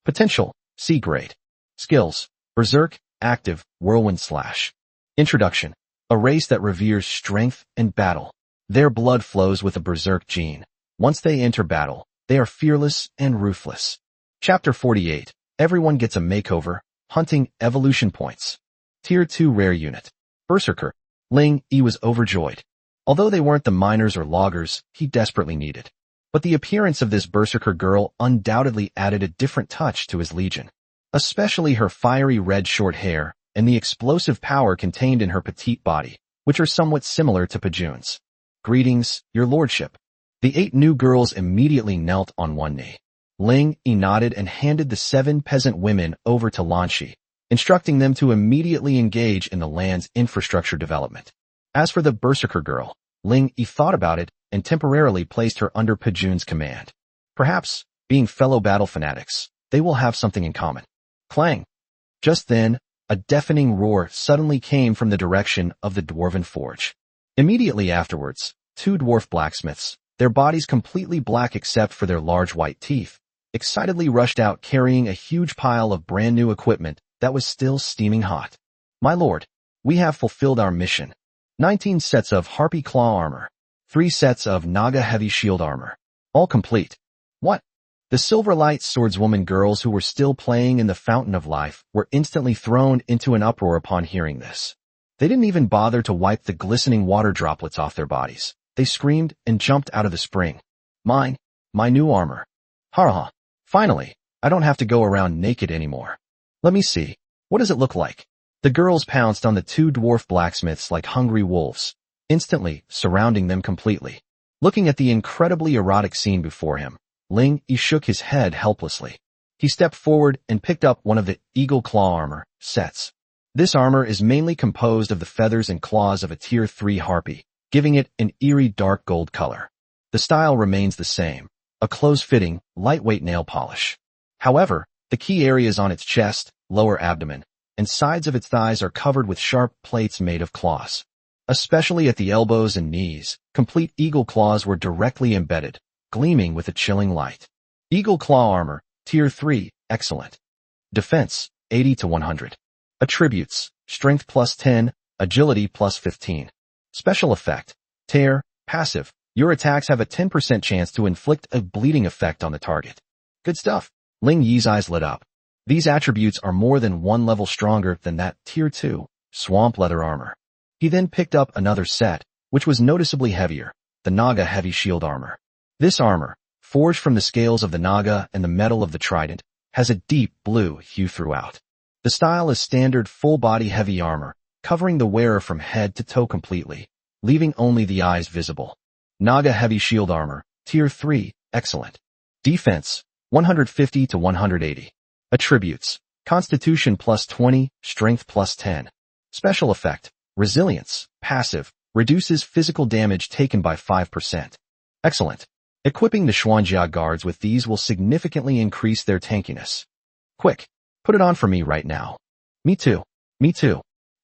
Potential, C grade. Skills, Berserk, active, whirlwind slash. Introduction, a race that reveres strength and battle. Their blood flows with a Berserk gene. Once they enter battle, they are fearless and ruthless. Chapter 48, everyone gets a makeover, hunting evolution points. Tier 2 rare unit. Berserker. Ling Yi was overjoyed. Although they weren't the miners or loggers he desperately needed. But the appearance of this Berserker girl undoubtedly added a different touch to his legion. Especially her fiery red short hair and the explosive power contained in her petite body, which are somewhat similar to Pajun's. Greetings, your lordship. The 8 new girls immediately knelt on one knee. Ling Yi nodded and handed the 7 peasant women over to Lanchi, instructing them to immediately engage in the land's infrastructure development. As for the Berserker girl, Ling Yi thought about it and temporarily placed her under Pajun's command. Perhaps, being fellow battle fanatics, they will have something in common. Clang! Just then, a deafening roar suddenly came from the direction of the dwarven forge. Immediately afterwards, 2 dwarf blacksmiths, their bodies completely black except for their large white teeth, excitedly rushed out carrying a huge pile of brand new equipment that was still steaming hot. My lord, we have fulfilled our mission. 19 sets of Harpy Claw armor. 3 sets of Naga Heavy Shield armor. All complete. What? The Silverlight Swordswoman girls who were still playing in the Fountain of Life were instantly thrown into an uproar upon hearing this. They didn't even bother to wipe the glistening water droplets off their bodies. They screamed and jumped out of the spring. Mine, my new armor. Ha. Finally, I don't have to go around naked anymore. Let me see. What does it look like? The girls pounced on the two dwarf blacksmiths like hungry wolves, instantly surrounding them completely. Looking at the incredibly erotic scene before him, Ling Yi shook his head helplessly. He stepped forward and picked up one of the eagle claw armor sets. This armor is mainly composed of the feathers and claws of a tier 3 harpy, giving it an eerie dark gold color. The style remains the same, a close-fitting, lightweight nail polish. However, the key areas on its chest, lower abdomen, and sides of its thighs are covered with sharp plates made of claws. Especially at the elbows and knees, complete eagle claws were directly embedded, gleaming with a chilling light. Eagle claw armor, tier 3, excellent. Defense, 80 to 100. Attributes, strength plus 10, agility plus 15. Special effect, tear, passive. Your attacks have a 10% chance to inflict a bleeding effect on the target. Good stuff. Ling Yi's eyes lit up. These attributes are more than one level stronger than that tier 2, swamp leather armor. He then picked up another set, which was noticeably heavier, the Naga heavy shield armor. This armor, forged from the scales of the Naga and the metal of the trident, has a deep blue hue throughout. The style is standard full-body heavy armor, covering the wearer from head to toe completely, leaving only the eyes visible. Naga heavy shield armor, tier 3, excellent. Defense, 150 to 180. Attributes, constitution plus 20, strength plus 10. Special effect, resilience, passive, reduces physical damage taken by 5%. Excellent. Equipping the Xuanjia guards with these will significantly increase their tankiness. Quick, put it on for me right now. Me too.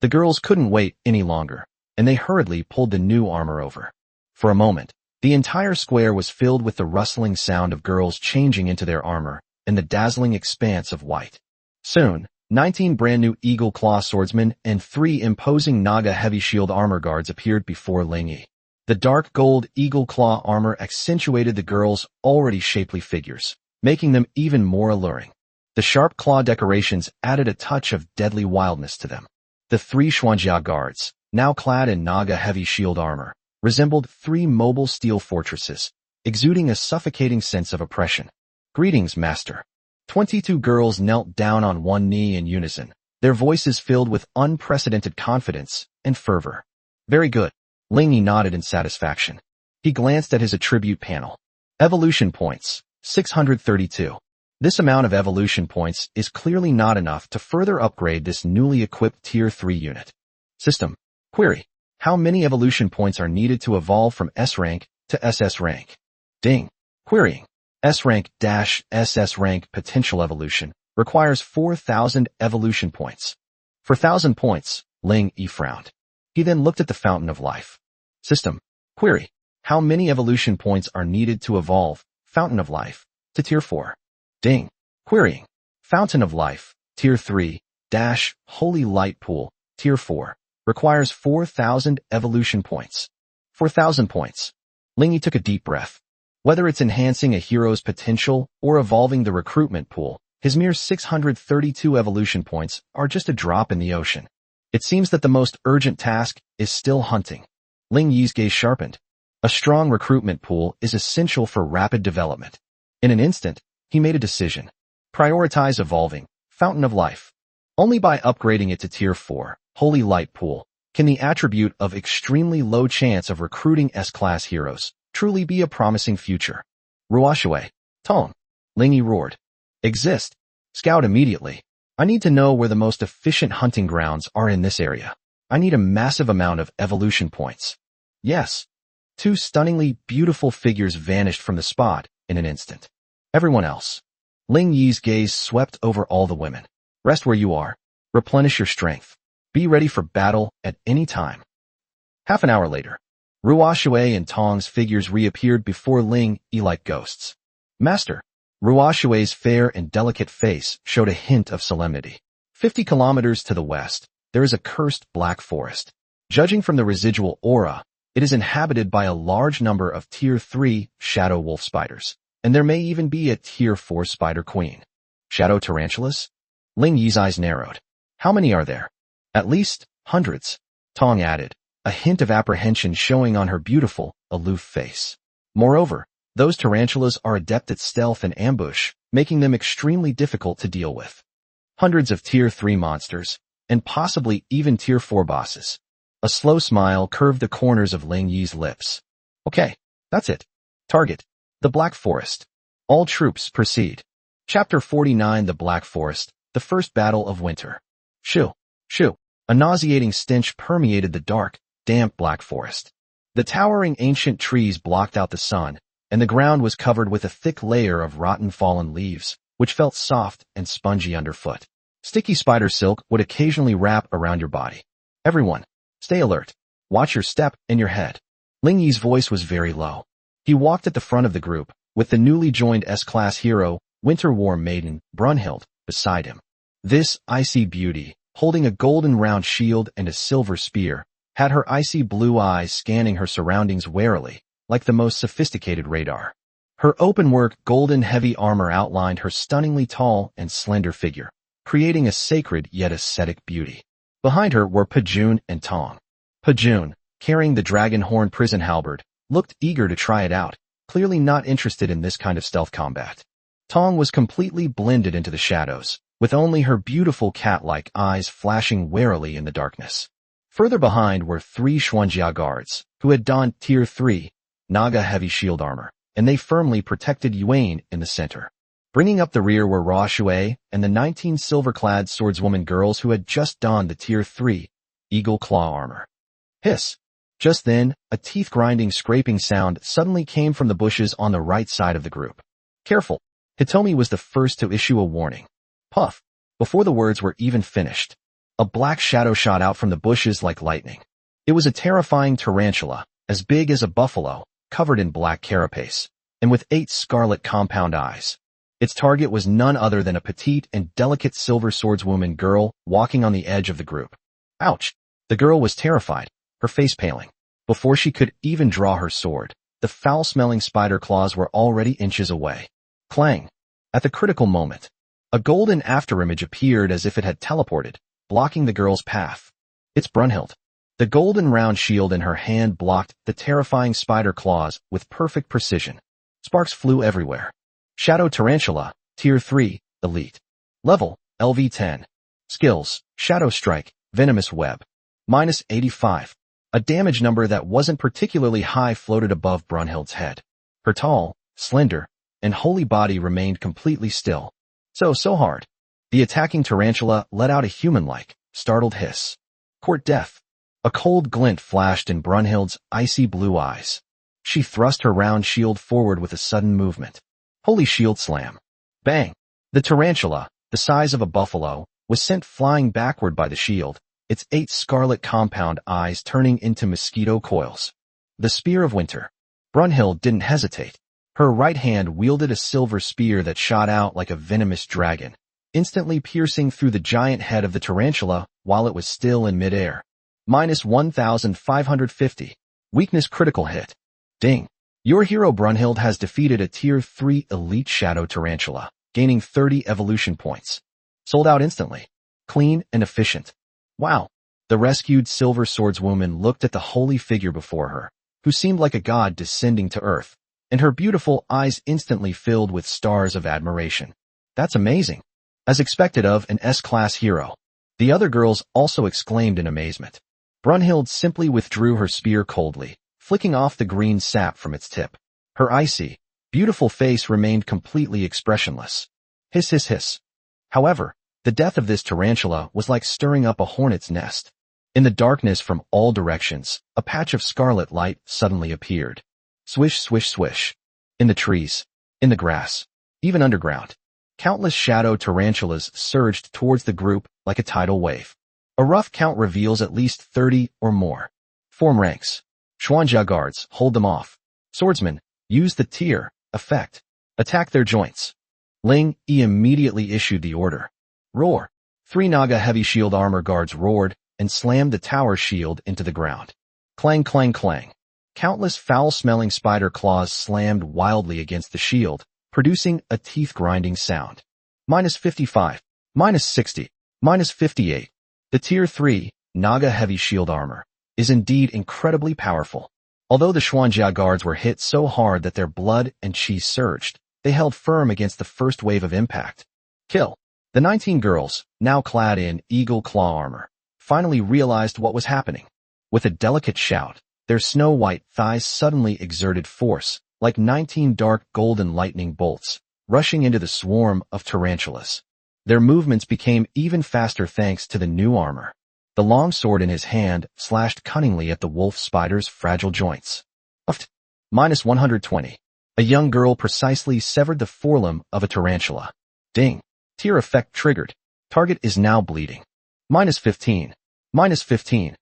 The girls couldn't wait any longer, and they hurriedly pulled the new armor over. For a moment, the entire square was filled with the rustling sound of girls changing into their armor and the dazzling expanse of white. Soon, 19 brand new eagle claw swordsmen and 3 imposing Naga heavy shield armor guards appeared before Ling Yi. The dark gold eagle claw armor accentuated the girls' already shapely figures, making them even more alluring. The sharp claw decorations added a touch of deadly wildness to them. The 3 Xuanjia guards, now clad in Naga heavy shield armor, resembled 3 mobile steel fortresses, exuding a suffocating sense of oppression. Greetings, master. 22 girls knelt down on one knee in unison, their voices filled with unprecedented confidence and fervor. Very good. Ling Yi nodded in satisfaction. He glanced at his attribute panel. Evolution points, 632. This amount of evolution points is clearly not enough to further upgrade this newly equipped Tier 3 unit. System. Query. How many evolution points are needed to evolve from S rank to SS rank? Ding. Querying. S rank-SS rank potential evolution requires 4,000 evolution points. For 1,000 points, Ling Yi frowned. He then looked at the Fountain of Life. System. Query. How many evolution points are needed to evolve Fountain of Life to Tier 4? Ding. Querying. Fountain of Life, Tier 3, Holy Light Pool, Tier 4, requires 4,000 evolution points. 4,000 points. Ling Yi took a deep breath. Whether it's enhancing a hero's potential or evolving the recruitment pool, his mere 632 evolution points are just a drop in the ocean. It seems that the most urgent task is still hunting. Ling Yi's gaze sharpened. A strong recruitment pool is essential for rapid development. In an instant, he made a decision. Prioritize evolving Fountain of Life. Only by upgrading it to Tier 4, Holy Light Pool, can the attribute of extremely low chance of recruiting S-class heroes truly be a promising future. Ruoshui. Tong. Ling Yi roared. Exist. Scout immediately. I need to know where the most efficient hunting grounds are in this area. I need a massive amount of evolution points. Yes. 2 stunningly beautiful figures vanished from the spot in an instant. Everyone else. Ling Yi's gaze swept over all the women. Rest where you are. Replenish your strength. Be ready for battle at any time. Half an hour later, Ruoshui and Tong's figures reappeared before Ling Yi like ghosts. Master. Ruoshui's fair and delicate face showed a hint of solemnity. 50 kilometers to the west, there is a cursed black forest. Judging from the residual aura, it is inhabited by a large number of Tier 3 shadow wolf spiders, and there may even be a Tier 4 spider queen. Shadow tarantulas? Ling Yi's eyes narrowed. How many are there? At least hundreds, Tong added, a hint of apprehension showing on her beautiful, aloof face. Moreover, those tarantulas are adept at stealth and ambush, making them extremely difficult to deal with. Hundreds of Tier 3 monsters, and possibly even Tier 4 bosses. A slow smile curved the corners of Ling Yi's lips. Okay, that's it. Target: the Black Forest. All troops proceed. Chapter 49: The Black Forest, the First Battle of Winter. Shoo, shoo. A nauseating stench permeated the dark, damp Black Forest. The towering ancient trees blocked out the sun, and the ground was covered with a thick layer of rotten fallen leaves, which felt soft and spongy underfoot. Sticky spider silk would occasionally wrap around your body. Everyone, stay alert. Watch your step and your head. Ling Yi's voice was very low. He walked at the front of the group, with the newly joined S-Class hero, Winter War Maiden, Brunhild, beside him. This icy beauty, holding a golden round shield and a silver spear, had her icy blue eyes scanning her surroundings warily, like the most sophisticated radar. Her open-work golden heavy armor outlined her stunningly tall and slender figure, creating a sacred yet ascetic beauty. Behind her were Pajun and Tong. Pajun, carrying the dragon horn prison halberd, looked eager to try it out, clearly not interested in this kind of stealth combat. Tong was completely blended into the shadows, with only her beautiful cat-like eyes flashing warily in the darkness. Further behind were 3 Xuanjia guards, who had donned Tier 3, Naga heavy shield armor, and they firmly protected Yuan in the center. Bringing up the rear were Ra Shui and the 19 silver-clad swordswoman girls who had just donned the Tier 3, Eagle Claw armor. Hiss! Just then, a teeth-grinding scraping sound suddenly came from the bushes on the right side of the group. Careful! Hitomi was the first to issue a warning. Puff! Before the words were even finished, a black shadow shot out from the bushes like lightning. It was a terrifying tarantula, as big as a buffalo, covered in black carapace, and with 8 scarlet compound eyes. Its target was none other than a petite and delicate silver swordswoman girl walking on the edge of the group. Ouch! The girl was terrified, her face paling. Before she could even draw her sword, the foul-smelling spider claws were already inches away. Clang! At the critical moment, a golden afterimage appeared as if it had teleported, blocking the girl's path. It's Brunhild. The golden round shield in her hand blocked the terrifying spider claws with perfect precision. Sparks flew everywhere. Shadow Tarantula, Tier 3, Elite. Level, LV10. Skills, Shadow Strike, Venomous Web. -85. A damage number that wasn't particularly high floated above Brunhild's head. Her tall, slender, and holy body remained completely still. So hard. The attacking tarantula let out a human-like, startled hiss. Court death. A cold glint flashed in Brunhild's icy blue eyes. She thrust her round shield forward with a sudden movement. Holy shield slam. Bang! The tarantula, the size of a buffalo, was sent flying backward by the shield, its 8 scarlet compound eyes turning into mosquito coils. The Spear of Winter. Brunhild didn't hesitate. Her right hand wielded a silver spear that shot out like a venomous dragon, instantly piercing through the giant head of the tarantula while it was still in midair. -1550. Weakness critical hit. Ding. Your hero Brunhild has defeated a Tier 3 Elite Shadow Tarantula, gaining 30 evolution points. Sold out instantly. Clean and efficient. Wow. The rescued silver swordswoman looked at the holy figure before her, who seemed like a god descending to earth, and her beautiful eyes instantly filled with stars of admiration. That's amazing. As expected of an S-Class hero. The other girls also exclaimed in amazement. Brunhild simply withdrew her spear coldly, flicking off the green sap from its tip. Her icy, beautiful face remained completely expressionless. Hiss hiss hiss. However, the death of this tarantula was like stirring up a hornet's nest. In the darkness from all directions, a patch of scarlet light suddenly appeared. Swish swish swish. In the trees, in the grass, even underground. Countless shadow tarantulas surged towards the group like a tidal wave. A rough count reveals at least 30 or more. Form ranks. Xuanjia guards, hold them off. Swordsmen, use the tier effect. Attack their joints. Ling Yi immediately issued the order. Roar. 3 Naga heavy shield armor guards roared and slammed the tower shield into the ground. Clang clang clang. Countless foul-smelling spider claws slammed wildly against the shield, producing a teeth-grinding sound. -55. -60. -58. The Tier 3, Naga heavy shield armor. is indeed incredibly powerful. Although the Xuanjia guards were hit so hard that their blood and chi surged, they held firm against the first wave of impact. Kill. The 19 girls, now clad in eagle claw armor, finally realized what was happening. With a delicate shout, their snow-white thighs suddenly exerted force, like 19 dark golden lightning bolts, rushing into the swarm of tarantulas. Their movements became even faster thanks to the new armor. The long sword in his hand slashed cunningly at the wolf spider's fragile joints. Uft. -120. A young girl precisely severed the forelimb of a tarantula. Ding. Tear effect triggered. Target is now bleeding. -15. -15.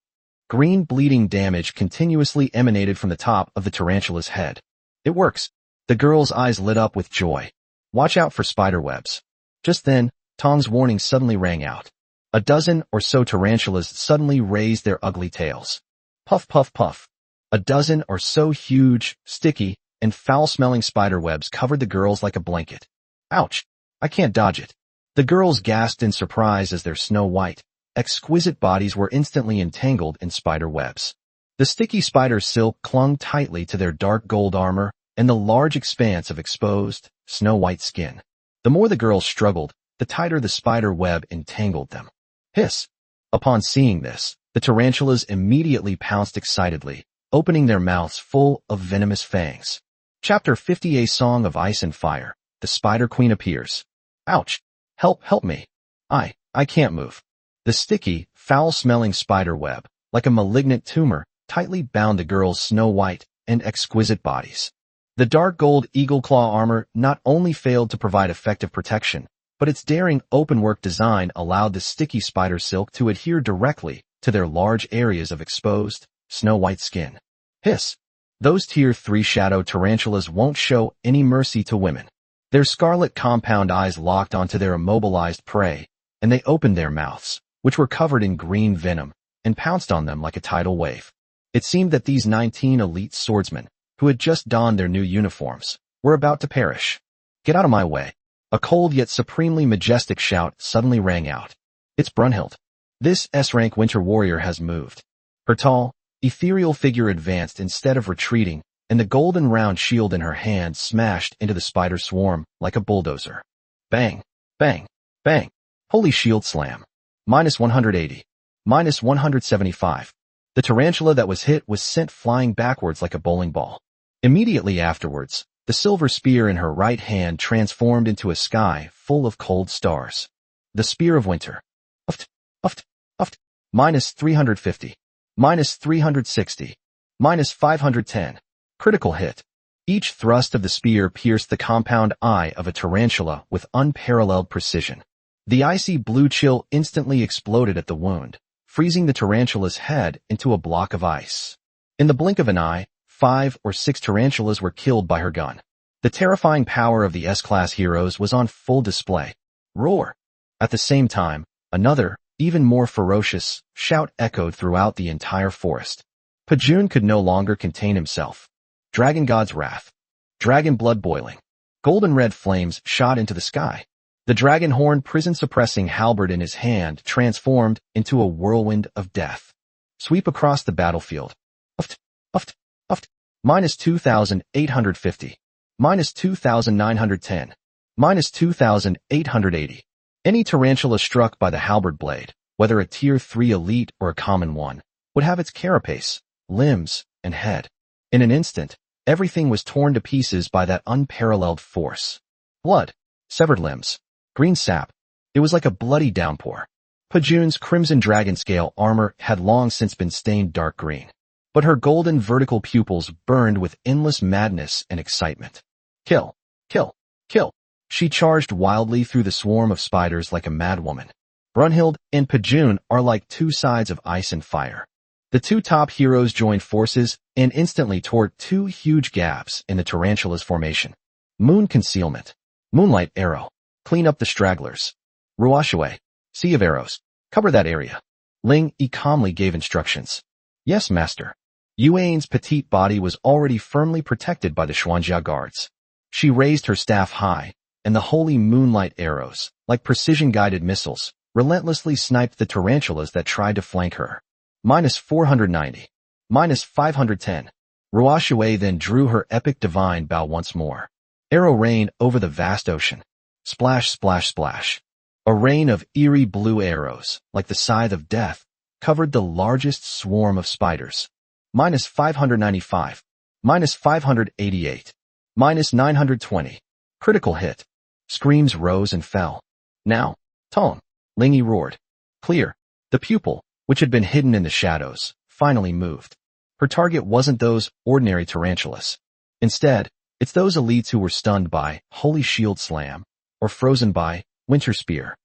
Green bleeding damage continuously emanated from the top of the tarantula's head. It works. The girl's eyes lit up with joy. Watch out for spider webs. Just then, Tong's warning suddenly rang out. A dozen or so tarantulas suddenly raised their ugly tails. Puff, puff, puff. A dozen or so huge, sticky, and foul-smelling spider webs covered the girls like a blanket. Ouch! I can't dodge it. The girls gasped in surprise as their snow-white, exquisite bodies were instantly entangled in spider webs. The sticky spider silk clung tightly to their dark gold armor and the large expanse of exposed, snow-white skin. The more the girls struggled, the tighter the spider web entangled them. Hiss! Upon seeing this, the tarantulas immediately pounced excitedly, opening their mouths full of venomous fangs. Chapter 50. A Song of Ice and Fire. The Spider Queen appears. Ouch! Help me. I can't move. The sticky, foul-smelling spider web, like a malignant tumor, tightly bound the girls' snow-white and exquisite bodies. The dark gold eagle claw armor not only failed to provide effective protection, but its daring openwork design allowed the sticky spider silk to adhere directly to their large areas of exposed, snow-white skin. Hiss! Those Tier 3 shadow tarantulas won't show any mercy to women. Their scarlet compound eyes locked onto their immobilized prey, and they opened their mouths, which were covered in green venom, and pounced on them like a tidal wave. It seemed that these 19 elite swordsmen, who had just donned their new uniforms, were about to perish. Get out of my way. A cold yet supremely majestic shout suddenly rang out. It's Brunhild. This S-rank winter warrior has moved. Her tall, ethereal figure advanced instead of retreating, and the golden round shield in her hand smashed into the spider swarm like a bulldozer. Bang! Bang! Bang! Holy shield slam. -180. -175. The tarantula that was hit was sent flying backwards like a bowling ball. Immediately afterwards, the silver spear in her right hand transformed into a sky full of cold stars. The Spear of Winter. Uft, uft, uft. -350. -360. -510. Critical hit. Each thrust of the spear pierced the compound eye of a tarantula with unparalleled precision. The icy blue chill instantly exploded at the wound, freezing the tarantula's head into a block of ice. In the blink of an eye, 5 or 6 tarantulas were killed by her gun. The terrifying power of the S-class heroes was on full display. Roar! At the same time, another, even more ferocious, shout echoed throughout the entire forest. Pajun could no longer contain himself. Dragon God's Wrath. Dragon blood boiling. Golden red flames shot into the sky. The dragon horn prison-suppressing halberd in his hand transformed into a whirlwind of death. Sweep across the battlefield. Uft, uft, uft. -2,850. -2,910. -2,880. Any tarantula struck by the halberd blade, whether a Tier 3 elite or a common one, would have its carapace, limbs, and head. In an instant, everything was torn to pieces by that unparalleled force. Blood, severed limbs, green sap. It was like a bloody downpour. Pajun's crimson dragon scale armor had long since been stained dark green, but her golden vertical pupils burned with endless madness and excitement. Kill, kill, kill. She charged wildly through the swarm of spiders like a madwoman. Brunhild and Pajun are like two sides of ice and fire. The two top heroes joined forces and instantly tore two huge gaps in the tarantula's formation. Moon Concealment. Moonlight Arrow. Clean up the stragglers. Ruashue. Sea of Arrows. Cover that area. Ling Yi calmly gave instructions. Yes, master. Yuan's petite body was already firmly protected by the Xuanjia guards. She raised her staff high, and the holy moonlight arrows, like precision-guided missiles, relentlessly sniped the tarantulas that tried to flank her. minus 490, minus 510. Ruoshui then drew her epic divine bow once more. Arrow rain over the vast ocean. Splash, splash, splash. A rain of eerie blue arrows, like the scythe of death, covered the largest swarm of spiders. Minus 595, minus 588, minus 920. Critical hit. Screams rose and fell. Now, Tong, Lingy roared. Clear. The pupil, which had been hidden in the shadows, finally moved. Her target wasn't those ordinary tarantulas. Instead, it's those elites who were stunned by Holy Shield Slam or frozen by Winter Spear.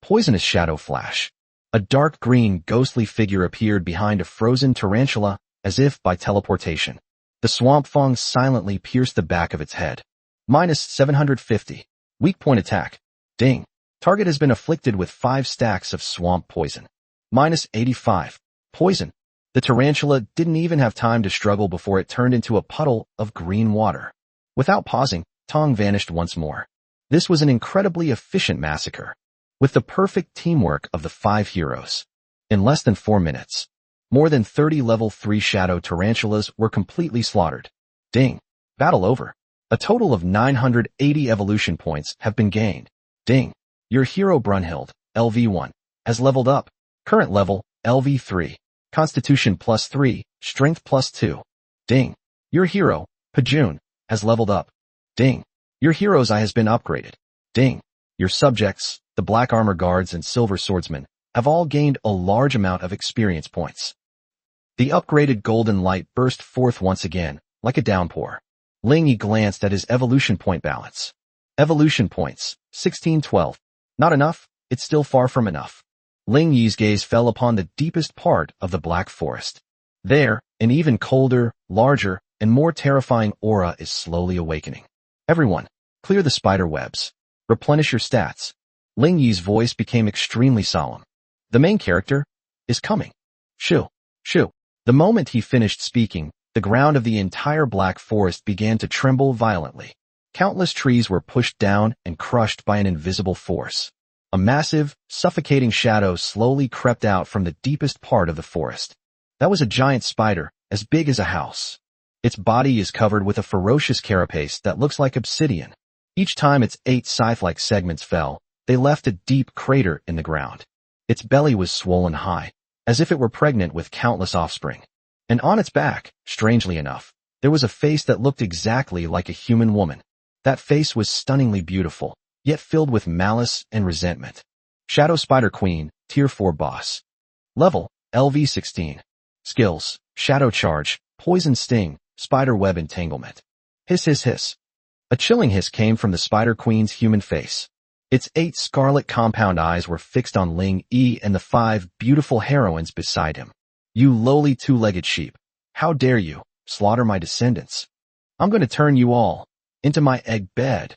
Poisonous Shadow Flash. A dark green ghostly figure appeared behind a frozen tarantula as if by teleportation. The swamp fong silently pierced the back of its head. Minus 750. Weak point attack. Ding. Target has been afflicted with 5 stacks of swamp poison. Minus 85. Poison. The tarantula didn't even have time to struggle before it turned into a puddle of green water. Without pausing, Tong vanished once more. This was an incredibly efficient massacre, with the perfect teamwork of the 5 heroes. In less than 4 minutes, more than 30 level 3 shadow tarantulas were completely slaughtered. Ding. Battle over. A total of 980 evolution points have been gained. Ding. Your hero Brunhild, LV1, has leveled up. Current level, LV3. Constitution plus 3, Strength plus 2. Ding. Your hero, Pajun, has leveled up. Ding. Your hero's eye has been upgraded. Ding. Your subjects, the Black Armor Guards and Silver Swordsmen, have all gained a large amount of experience points. The upgraded golden light burst forth once again, like a downpour. Ling Yi glanced at his evolution point balance. Evolution points, 1612. Not enough, it's still far from enough. Ling Yi's gaze fell upon the deepest part of the Black Forest. There, an even colder, larger, and more terrifying aura is slowly awakening. Everyone, clear the spider webs. Replenish your stats. Ling Yi's voice became extremely solemn. The main character is coming. Shoo, shoo. The moment he finished speaking, the ground of the entire Black Forest began to tremble violently. Countless trees were pushed down and crushed by an invisible force. A massive, suffocating shadow slowly crept out from the deepest part of the forest. That was a giant spider, as big as a house. Its body is covered with a ferocious carapace that looks like obsidian. Each time its 8 scythe-like segments fell, they left a deep crater in the ground. Its belly was swollen high, as if it were pregnant with countless offspring. And on its back, strangely enough, there was a face that looked exactly like a human woman. That face was stunningly beautiful, yet filled with malice and resentment. Shadow Spider Queen, Tier 4 Boss. Level, LV16. Skills, Shadow Charge, Poison Sting, Spider Web Entanglement. Hiss hiss hiss. A chilling hiss came from the Spider Queen's human face. Its 8 scarlet compound eyes were fixed on Ling Yi and the 5 beautiful heroines beside him. You lowly 2-legged sheep. How dare you slaughter my descendants? I'm going to turn you all into my egg bed.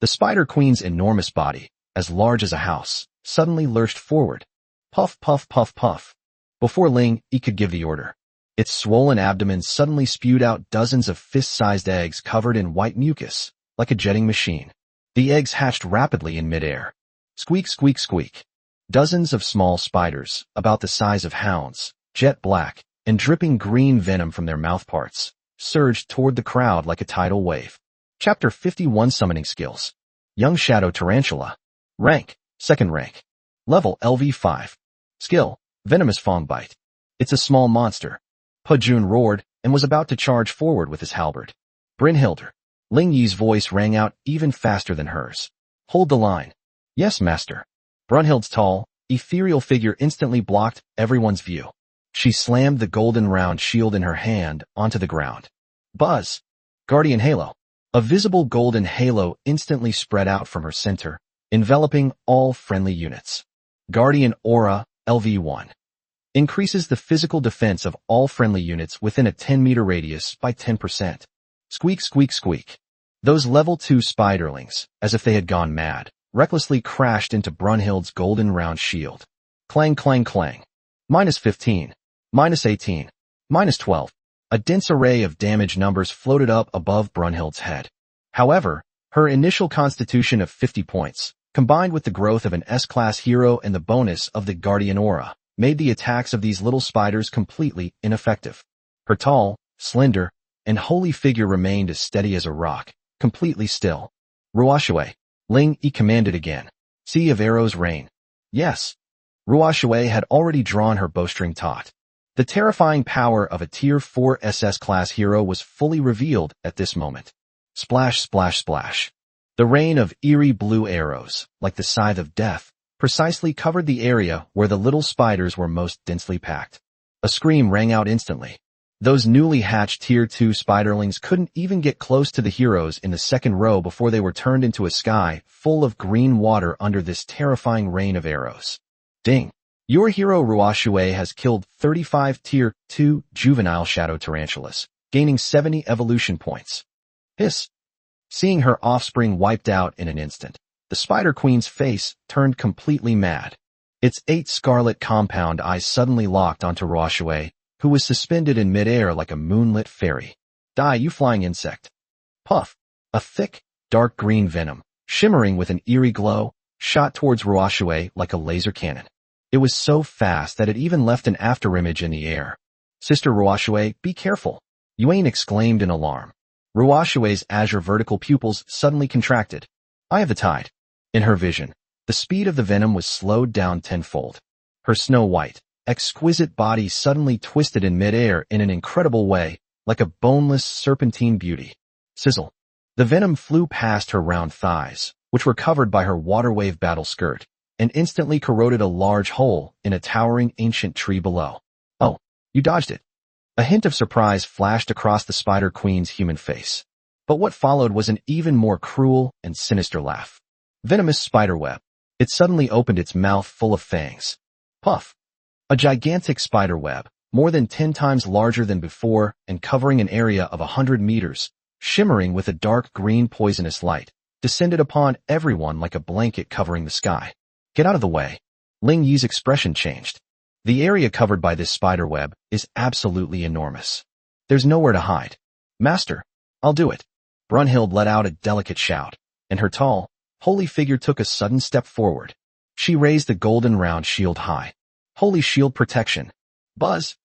The Spider Queen's enormous body, as large as a house, suddenly lurched forward. Puff, puff, puff, puff. Before Ling Yi could give the order, its swollen abdomen suddenly spewed out dozens of fist-sized eggs covered in white mucus, like a jetting machine. The eggs hatched rapidly in midair. Squeak, squeak, squeak. Dozens of small spiders, about the size of hounds, jet black, and dripping green venom from their mouthparts, surged toward the crowd like a tidal wave. Chapter 51 Summoning Skills. Young Shadow Tarantula. Rank, 2nd rank. Level LV5. Skill, Venomous Fong Bite. It's a small monster. Pajun roared and was about to charge forward with his halberd. Brynhilder. Ling Yi's voice rang out even faster than hers. Hold the line. Yes, master. Brunhild's tall, ethereal figure instantly blocked everyone's view. She slammed the golden round shield in her hand onto the ground. Buzz. Guardian Halo. A visible golden halo instantly spread out from her center, enveloping all friendly units. Guardian Aura, LV1. Increases the physical defense of all friendly units within a 10-meter radius by 10%. Squeak, squeak, squeak. Those level 2 spiderlings, as if they had gone mad, recklessly crashed into Brunhild's golden round shield. Clang, clang, clang. Minus 15. Minus 18. Minus 12. A dense array of damage numbers floated up above Brunhild's head. However, her initial constitution of 50 points, combined with the growth of an S-class hero and the bonus of the Guardian Aura, made the attacks of these little spiders completely ineffective. Her tall, slender, and holy figure remained as steady as a rock, completely still. Ruoshui, Ling Yi commanded again. Sea of arrows rain. Yes. Ruoshui had already drawn her bowstring taut. The terrifying power of a Tier 4 SS-class hero was fully revealed at this moment. Splash, splash, splash. The rain of eerie blue arrows, like the scythe of death, precisely covered the area where the little spiders were most densely packed. A scream rang out instantly. Those newly hatched Tier 2 spiderlings couldn't even get close to the heroes in the second row before they were turned into a sky full of green water under this terrifying rain of arrows. Ding! Your hero Ruoshui has killed 35 Tier 2 juvenile shadow tarantulas, gaining 70 evolution points. Hiss! Seeing her offspring wiped out in an instant, the Spider Queen's face turned completely mad. Its 8 scarlet compound eyes suddenly locked onto Ruoshui, who was suspended in midair like a moonlit fairy. Die, you flying insect. Puff! A thick, dark green venom, shimmering with an eerie glow, shot towards Ruoshui like a laser cannon. It was so fast that it even left an afterimage in the air. Sister Ruoshui, be careful! Yuan exclaimed in alarm. Ruoshui's azure vertical pupils suddenly contracted. Eye of the tide. In her vision, the speed of the venom was slowed down tenfold. Her snow-white, exquisite body suddenly twisted in midair in an incredible way, like a boneless serpentine beauty. Sizzle. The venom flew past her round thighs, which were covered by her water-wave battle skirt, and instantly corroded a large hole in a towering ancient tree below. Oh, you dodged it. A hint of surprise flashed across the Spider Queen's human face. But what followed was an even more cruel and sinister laugh. Venomous spiderweb. It suddenly opened its mouth full of fangs. Puff. A gigantic spiderweb, more than 10 times larger than before and covering an area of 100 meters, shimmering with a dark green poisonous light, descended upon everyone like a blanket covering the sky. Get out of the way. Ling Yi's expression changed. The area covered by this spiderweb is absolutely enormous. There's nowhere to hide. Master, I'll do it. Brunhild let out a delicate shout, and her tall, holy figure took a sudden step forward. She raised the golden round shield high. Holy shield protection. Buzz!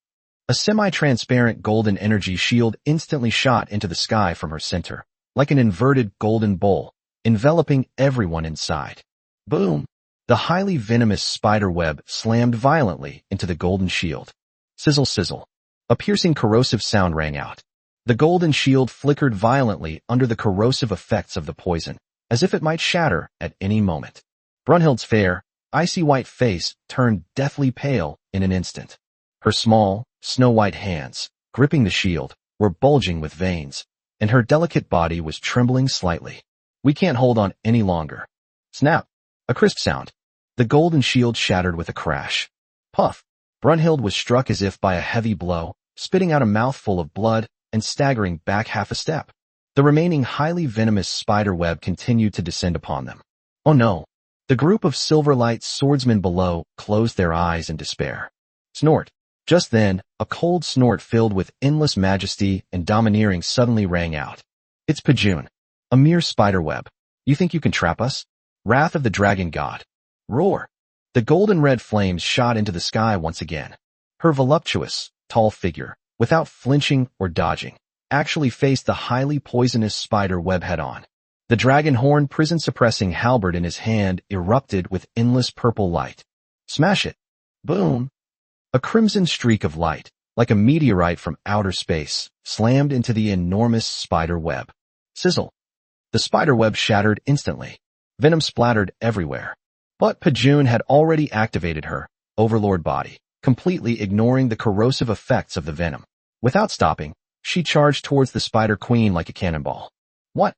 A semi-transparent golden energy shield instantly shot into the sky from her center, like an inverted golden bowl, enveloping everyone inside. Boom! The highly venomous spider web slammed violently into the golden shield. Sizzle, sizzle. A piercing corrosive sound rang out. The golden shield flickered violently under the corrosive effects of the poison, as if it might shatter at any moment. Brunhild's fair, icy white face turned deathly pale in an instant. Her small, snow-white hands, gripping the shield, were bulging with veins, and her delicate body was trembling slightly. We can't hold on any longer. Snap! A crisp sound. The golden shield shattered with a crash. Puff! Brunhild was struck as if by a heavy blow, spitting out a mouthful of blood and staggering back half a step. The remaining highly venomous spider web continued to descend upon them. Oh no! The group of Silverlight swordsmen below closed their eyes in despair. Snort! Just then, a cold snort filled with endless majesty and domineering suddenly rang out. It's Pajun. A mere spiderweb. You think you can trap us? Wrath of the Dragon God. Roar! The golden red flames shot into the sky once again. Her voluptuous, tall figure, without flinching or dodging, actually faced the highly poisonous spider web head-on. The dragon horn prison-suppressing halberd in his hand erupted with endless purple light. Smash it! Boom! A crimson streak of light, like a meteorite from outer space, slammed into the enormous spider web. Sizzle! The spider web shattered instantly. Venom splattered everywhere. But Pajun had already activated her overlord body, completely ignoring the corrosive effects of the venom. Without stopping, she charged towards the Spider Queen like a cannonball. What?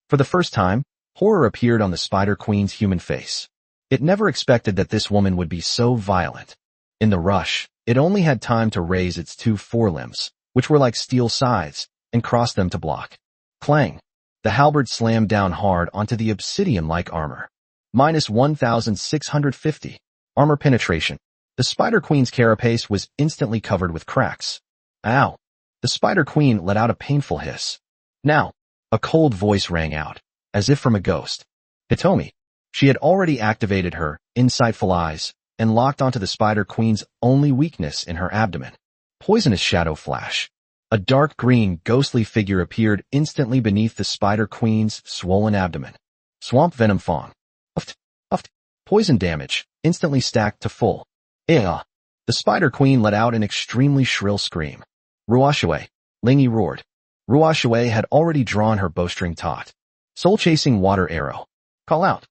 For the first time, horror appeared on the Spider Queen's human face. It never expected that this woman would be so violent. In the rush, it only had time to raise its 2 forelimbs, which were like steel scythes, and cross them to block. Clang! The halberd slammed down hard onto the obsidian-like armor. Minus 1,650. Armor penetration. The Spider Queen's carapace was instantly covered with cracks. Ow! The Spider Queen let out a painful hiss. Now! A cold voice rang out, as if from a ghost. Hitomi. She had already activated her insightful eyes, and locked onto the Spider Queen's only weakness in her abdomen. Poisonous shadow flash. A dark green, ghostly figure appeared instantly beneath the Spider Queen's swollen abdomen. Swamp Venom Fong. Uft, uft. Poison damage, instantly stacked to full. The Spider Queen let out an extremely shrill scream. Ruoshui. Lingy roared. Ruoshui had already drawn her bowstring taut. Soul-chasing water arrow. Call out.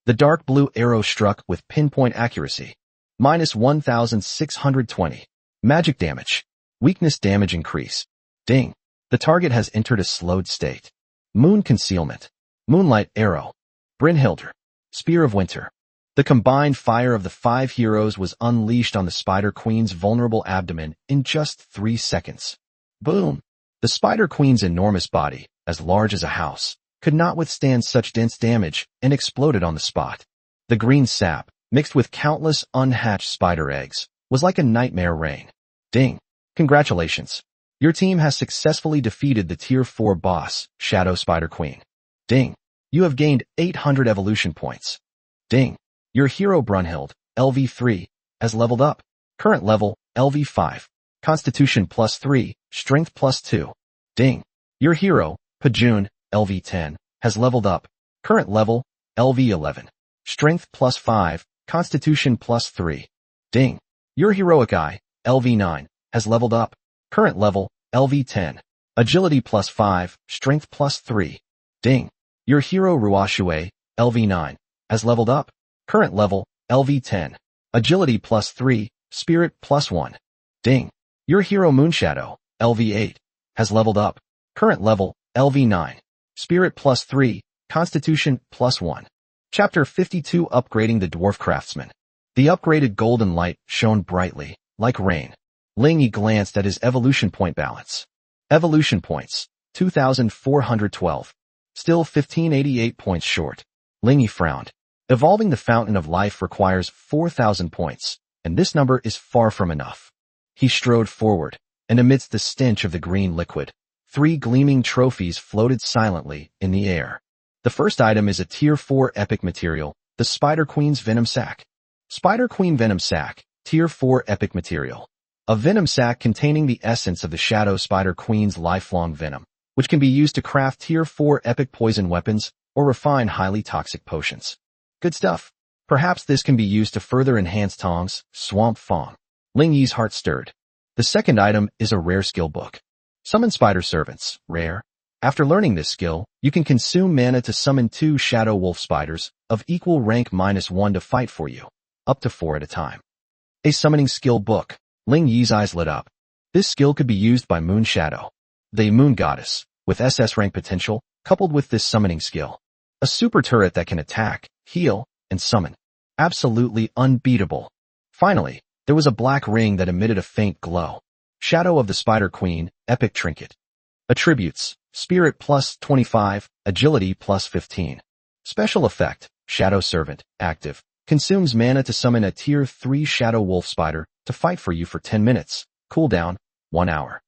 The dark blue arrow struck with pinpoint accuracy. Minus 1,620. Magic damage. Weakness damage increase. Ding. The target has entered a slowed state. Moon concealment. Moonlight arrow. Brynhilder. Spear of Winter. The combined fire of the 5 heroes was unleashed on the Spider Queen's vulnerable abdomen in just 3 seconds. Boom. The Spider Queen's enormous body, as large as a house, could not withstand such dense damage and exploded on the spot. The green sap, mixed with countless unhatched spider eggs, was like a nightmare rain. Ding. Congratulations. Your team has successfully defeated the Tier 4 boss, Shadow Spider Queen. Ding. You have gained 800 evolution points. Ding. Your hero Brunhild, LV3, has leveled up. Current level, LV5. Constitution +3, Strength +2. Ding. Your hero, Pajun, LV10, has leveled up. Current level, LV11. Strength +5, Constitution +3. Ding. Your heroic eye, LV9, has leveled up. Current level, LV10. Agility +5, Strength +3. Ding. Your hero Ruoshui, LV9, has leveled up. Current level, LV10. Agility +3, Spirit +1. Ding. Your hero Moonshadow, LV8, has leveled up. Current level, LV9. Spirit +3, Constitution +1. Chapter 52 Upgrading the Dwarf Craftsman. The upgraded golden light shone brightly, like rain. Lingy glanced at his evolution point balance. Evolution points, 2,412. Still 1,588 points short. Lingy frowned. Evolving the Fountain of Life requires 4,000 points, and this number is far from enough. He strode forward, and amidst the stench of the green liquid, 3 gleaming trophies floated silently in the air. The first item is a Tier 4 epic material, the Spider Queen's Venom Sac. Spider Queen Venom Sac, Tier 4 epic material. A venom sac containing the essence of the Shadow Spider Queen's lifelong venom, which can be used to craft Tier 4 epic poison weapons or refine highly toxic potions. Good stuff. Perhaps this can be used to further enhance Tong's Swamp Fong. Lingyi's heart stirred. The second item is a rare skill book. Summon Spider Servants, rare. After learning this skill, you can consume mana to summon 2 Shadow Wolf Spiders of equal rank -1 to fight for you, up to 4 at a time. A summoning skill book. Lingyi's eyes lit up. This skill could be used by Moon Shadow, the Moon Goddess, with SS rank potential, coupled with this summoning skill. A super turret that can attack, heal, and summon. Absolutely unbeatable. Finally, there was a black ring that emitted a faint glow. Shadow of the Spider Queen, epic trinket. Attributes, Spirit +25, Agility +15. Special effect, Shadow Servant, active. Consumes mana to summon a Tier 3 Shadow Wolf Spider to fight for you for 10 minutes. Cooldown, 1 hour.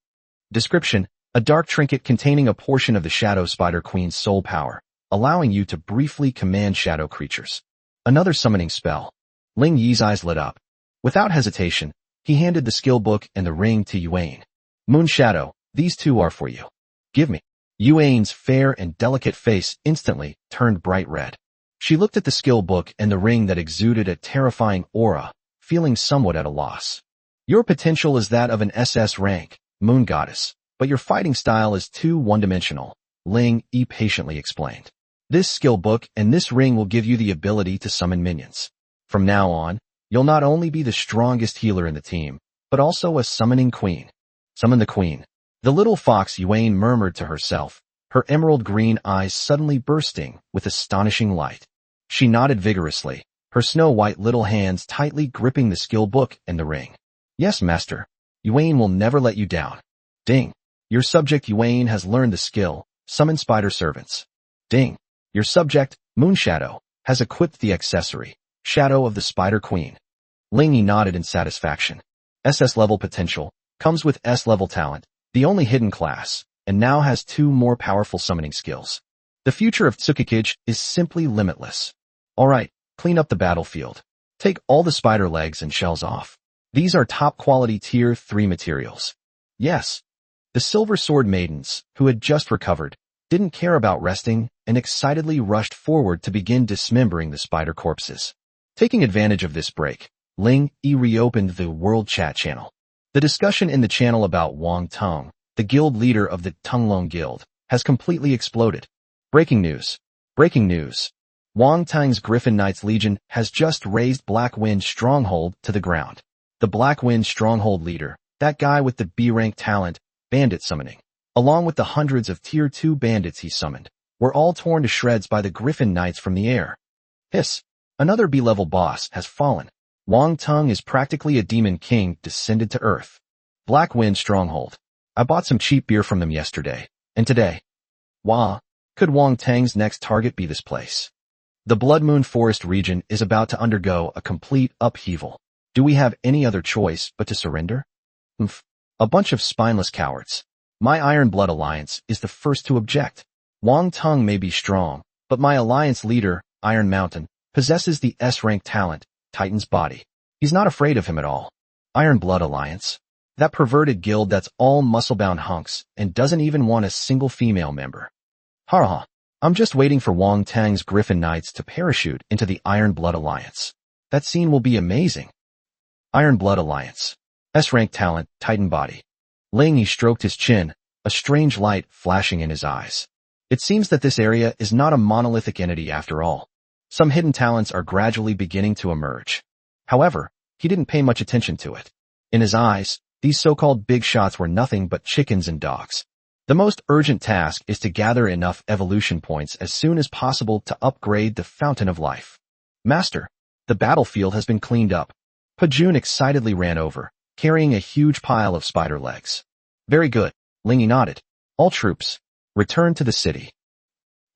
Description, a dark trinket containing a portion of the Shadow Spider Queen's soul power, allowing you to briefly command shadow creatures. Another summoning spell. Lingyi's eyes lit up. Without hesitation, he handed the skill book and the ring to Yuane. Moon Shadow, these 2 are for you. Give me. Yuane's fair and delicate face instantly turned bright red. She looked at the skill book and the ring that exuded a terrifying aura, feeling somewhat at a loss. Your potential is that of an SS rank, Moon Goddess, but your fighting style is too one-dimensional, Ling Yi patiently explained. This skill book and this ring will give you the ability to summon minions. From now on, you'll not only be the strongest healer in the team, but also a summoning queen. Summon the queen. The little fox Yuane murmured to herself, her emerald green eyes suddenly bursting with astonishing light. She nodded vigorously, her snow-white little hands tightly gripping the skill book and the ring. Yes, master. Yuane will never let you down. Ding. Your subject Yuane has learned the skill, Summon Spider Servants. Ding. Your subject, Moon Shadow, has equipped the accessory, Shadow of the Spider Queen. Lingyi nodded in satisfaction. SS level potential, comes with S level talent, the only hidden class, and now has 2 more powerful summoning skills. The future of Tsukikage is simply limitless. Alright, clean up the battlefield. Take all the spider legs and shells off. These are top-quality Tier 3 materials. Yes. The Silver Sword Maidens, who had just recovered, didn't care about resting and excitedly rushed forward to begin dismembering the spider corpses. Taking advantage of this break, Ling Yi reopened the World Chat channel. The discussion in the channel about Wang Tong, the guild leader of the Tunglong Guild, has completely exploded. Breaking news. Breaking news. Wang Tang's Griffin Knights Legion has just razed Black Wind Stronghold to the ground. The Black Wind Stronghold leader, that guy with the B-rank talent, bandit summoning, along with the hundreds of Tier 2 bandits he summoned, were all torn to shreds by the Griffin Knights from the air. Hiss. Another B-level boss has fallen. Wang Tong is practically a demon king descended to earth. Black Wind Stronghold. I bought some cheap beer from them yesterday, and today. Wah. Could Wang Tang's next target be this place? The Blood Moon Forest region is about to undergo a complete upheaval. Do we have any other choice but to surrender? A bunch of spineless cowards. My Iron Blood Alliance is the first to object. Wang Tong may be strong, but my alliance leader, Iron Mountain, possesses the S-rank talent, Titan's Body. He's not afraid of him at all. Iron Blood Alliance? That perverted guild that's all muscle-bound hunks and doesn't even want a single female member. Ha. I'm just waiting for Wang Tang's Griffin Knights to parachute into the Iron Blood Alliance. That scene will be amazing. Iron Blood Alliance. S-rank talent, Titan Body. Ling Yi stroked his chin, a strange light flashing in his eyes. It seems that this area is not a monolithic entity after all. Some hidden talents are gradually beginning to emerge. However, he didn't pay much attention to it. In his eyes, these so-called big shots were nothing but chickens and dogs. The most urgent task is to gather enough evolution points as soon as possible to upgrade the Fountain of Life. Master, the battlefield has been cleaned up. Pajun excitedly ran over, carrying a huge pile of spider legs. Very good, Ling Yi nodded. All troops, return to the city.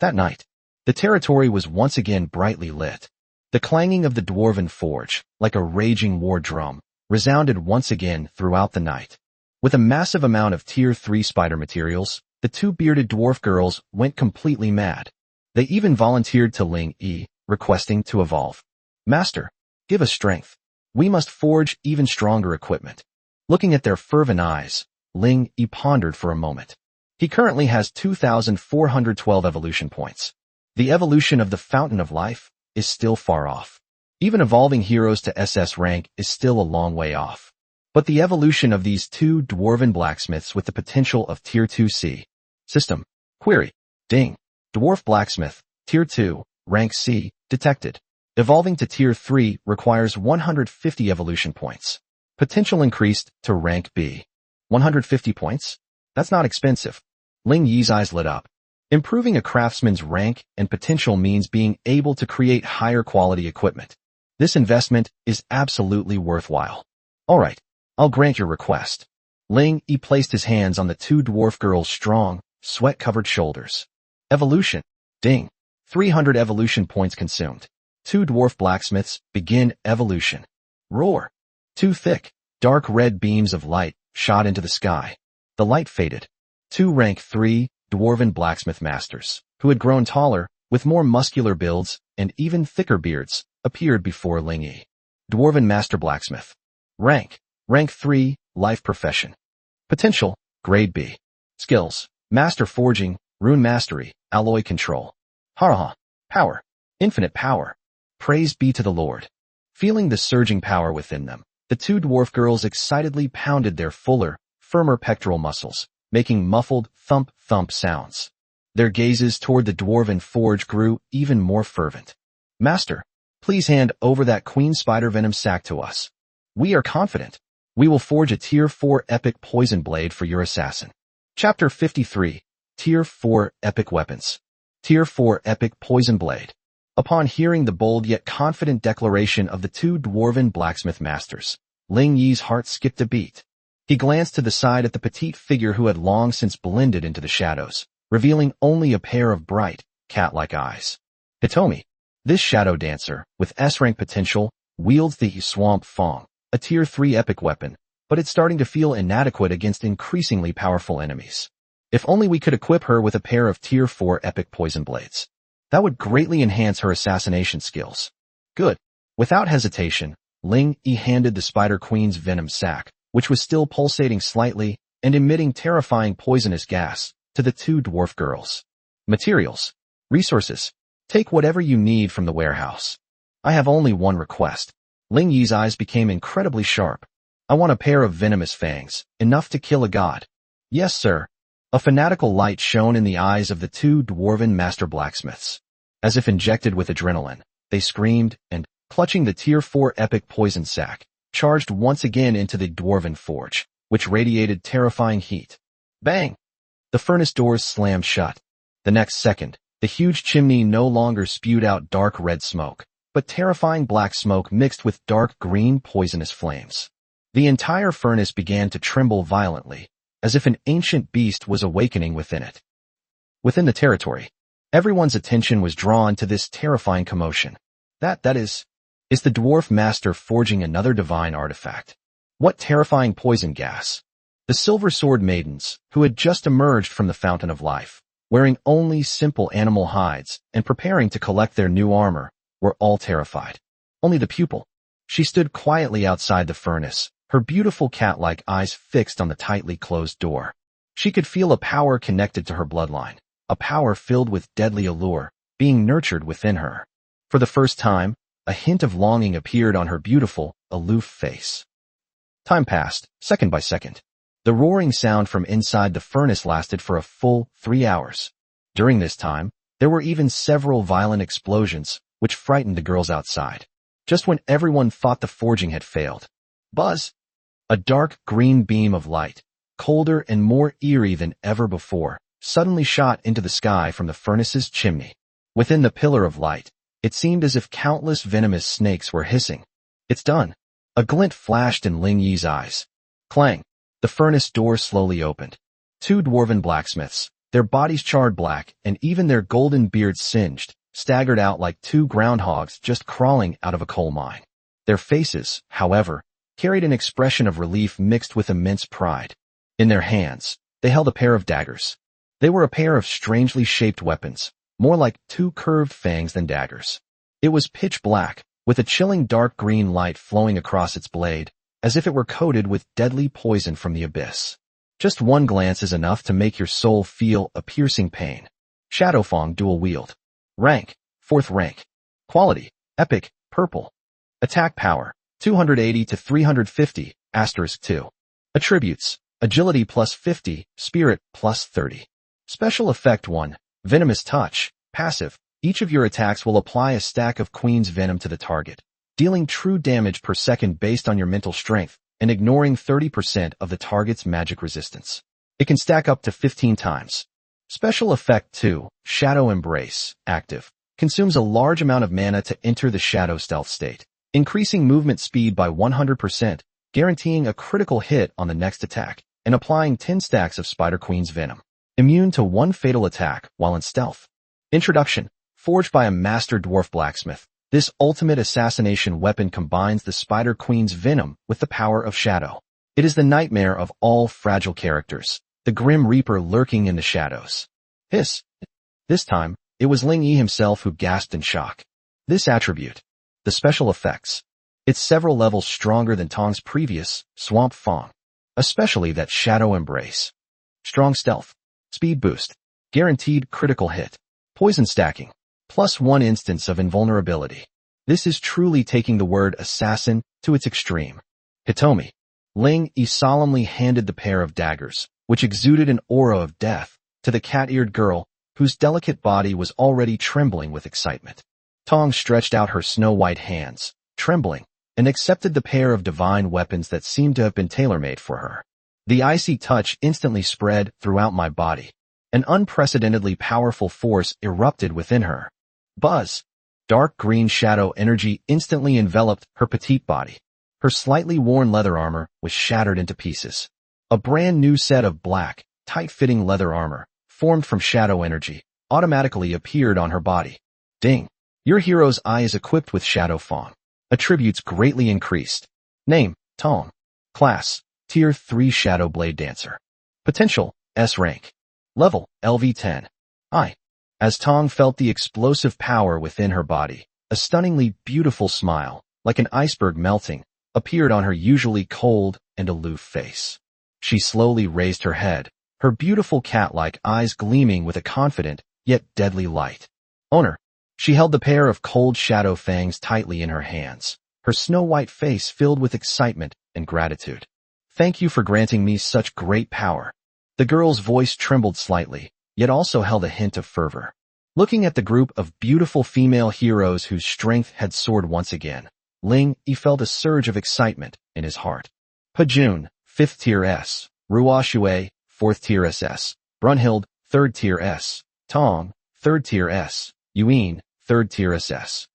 That night, the territory was once again brightly lit. The clanging of the dwarven forge, like a raging war drum, resounded once again throughout the night. With a massive amount of Tier 3 spider materials, the two bearded dwarf girls went completely mad. They even volunteered to Ling Yi, requesting to evolve. Master, give us strength. We must forge even stronger equipment. Looking at their fervent eyes, Ling Yi pondered for a moment. He currently has 2,412 evolution points. The evolution of the Fountain of Life is still far off. Even evolving heroes to SS rank is still a long way off. But the evolution of these two dwarven blacksmiths with the potential of Tier 2C. System. Query. Ding. Dwarf blacksmith, Tier 2, rank C, detected. Evolving to Tier 3 requires 150 evolution points. Potential increased to rank B. 150 points? That's not expensive. Ling Yi's eyes lit up. Improving a craftsman's rank and potential means being able to create higher quality equipment. This investment is absolutely worthwhile. Alright, I'll grant your request. Ling Yi placed his hands on the two dwarf girls' strong, sweat-covered shoulders. Evolution. Ding. 300 evolution points consumed. Two dwarf blacksmiths begin evolution. Roar. Two thick, dark red beams of light shot into the sky. The light faded. Two rank 3 dwarven blacksmith masters, who had grown taller, with more muscular builds and even thicker beards, appeared before Ling Yi. Dwarven master blacksmith. Rank 3, life profession. Potential, grade B. Skills, master forging, rune mastery, alloy control. Haraha. Power, infinite power. Praise be to the Lord. Feeling the surging power within them, the two dwarf girls excitedly pounded their fuller, firmer pectoral muscles, making muffled thump-thump sounds. Their gazes toward the dwarven forge grew even more fervent. Master, please hand over that queen spider venom sac to us. We are confident. We will forge a Tier 4 epic poison blade for your assassin. Chapter 53. Tier 4 epic weapons. Tier 4 epic poison blade. Upon hearing the bold yet confident declaration of the two dwarven blacksmith masters, Ling Yi's heart skipped a beat. He glanced to the side at the petite figure who had long since blended into the shadows, revealing only a pair of bright, cat-like eyes. Hitomi. This shadow dancer, with S-rank potential, wields the Swamp Fong, a Tier 3 epic weapon, but it's starting to feel inadequate against increasingly powerful enemies. If only we could equip her with a pair of Tier 4 epic poison blades. That would greatly enhance her assassination skills. Good. Without hesitation, Ling Yi handed the Spider Queen's venom sac, which was still pulsating slightly and emitting terrifying poisonous gas, to the two dwarf girls. Materials. Resources. Take whatever you need from the warehouse. I have only one request. Ling Yi's eyes became incredibly sharp. I want a pair of venomous fangs, enough to kill a god. Yes, sir. A fanatical light shone in the eyes of the two dwarven master blacksmiths. As if injected with adrenaline, they screamed and, clutching the Tier 4 epic poison sac, charged once again into the dwarven forge, which radiated terrifying heat. Bang! The furnace doors slammed shut. The next second, the huge chimney no longer spewed out dark red smoke, but terrifying black smoke mixed with dark green poisonous flames. The entire furnace began to tremble violently, as if an ancient beast was awakening within it. Within the territory, everyone's attention was drawn to this terrifying commotion. That is the dwarf master forging another divine artifact? What terrifying poison gas! The Silver Sword Maidens, who had just emerged from the Fountain of Life, wearing only simple animal hides and preparing to collect their new armor, were all terrified. Only the pupil. She stood quietly outside the furnace, her beautiful cat-like eyes fixed on the tightly closed door. She could feel a power connected to her bloodline, a power filled with deadly allure, being nurtured within her. For the first time, a hint of longing appeared on her beautiful, aloof face. Time passed, second by second. The roaring sound from inside the furnace lasted for a full 3 hours. During this time, there were even several violent explosions, which frightened the girls outside. Just when everyone thought the forging had failed. Buzz! A dark green beam of light, colder and more eerie than ever before, suddenly shot into the sky from the furnace's chimney. Within the pillar of light, it seemed as if countless venomous snakes were hissing. It's done. A glint flashed in Ling Yi's eyes. Clang! The furnace door slowly opened. Two dwarven blacksmiths, their bodies charred black and even their golden beards singed, staggered out like two groundhogs just crawling out of a coal mine. Their faces, however, carried an expression of relief mixed with immense pride. In their hands, they held a pair of daggers. They were a pair of strangely shaped weapons, more like two curved fangs than daggers. It was pitch black, with a chilling dark green light flowing across its blade, as if it were coated with deadly poison from the abyss. Just one glance is enough to make your soul feel a piercing pain. Shadowfang dual wield. Rank, 4th rank. Quality, epic, purple. Attack power, 280 to 350, *2. Attributes, agility plus 50, spirit plus 30. Special effect 1, venomous touch, passive. Each of your attacks will apply a stack of Queen's venom to the target, dealing true damage per second based on your mental strength and ignoring 30% of the target's magic resistance. It can stack up to 15 times. Special effect 2, Shadow Embrace, active. Consumes a large amount of mana to enter the shadow stealth state, increasing movement speed by 100%, guaranteeing a critical hit on the next attack, and applying 10 stacks of Spider Queen's venom. Immune to 1 fatal attack while in stealth. Introduction. Forged by a master dwarf blacksmith, this ultimate assassination weapon combines the Spider Queen's venom with the power of shadow. It is the nightmare of all fragile characters, the Grim Reaper lurking in the shadows. Hiss! This time, it was Ling Yi himself who gasped in shock. This attribute, the special effects, it's several levels stronger than Tong's previous, Swamp Fang. Especially that Shadow Embrace. Strong stealth, speed boost, guaranteed critical hit, poison stacking, plus 1 instance of invulnerability. This is truly taking the word assassin to its extreme. Hitomi. Ling Yi solemnly handed the pair of daggers, which exuded an aura of death, to the cat-eared girl, whose delicate body was already trembling with excitement. Tong stretched out her snow-white hands, trembling, and accepted the pair of divine weapons that seemed to have been tailor-made for her. The icy touch instantly spread throughout my body. An unprecedentedly powerful force erupted within her. Buzz! Dark green shadow energy instantly enveloped her petite body. Her slightly worn leather armor was shattered into pieces. A brand new set of black, tight-fitting leather armor, formed from shadow energy, automatically appeared on her body. Ding! Your hero's eye is equipped with Shadow Fang. Attributes greatly increased. Name, Tong. Class, Tier 3 Shadow Blade Dancer. Potential, S rank. Level, LV10. As Tong felt the explosive power within her body, A stunningly beautiful smile, like an iceberg melting, appeared on her usually cold and aloof face. She slowly raised her head, her beautiful cat-like eyes gleaming with a confident yet deadly light. Owner. She held the pair of cold shadow fangs tightly in her hands, her snow-white face filled with excitement and gratitude. Thank you for granting me such great power. The girl's voice trembled slightly, yet also held a hint of fervor. Looking at the group of beautiful female heroes whose strength had soared once again, Ling-Yi felt a surge of excitement in his heart. Pajun, 5th Tier S, Ruoshui, 4th Tier SS, Brunhild, 3rd Tier S, Tong, 3rd Tier S, Yuan, 3rd Tier SS.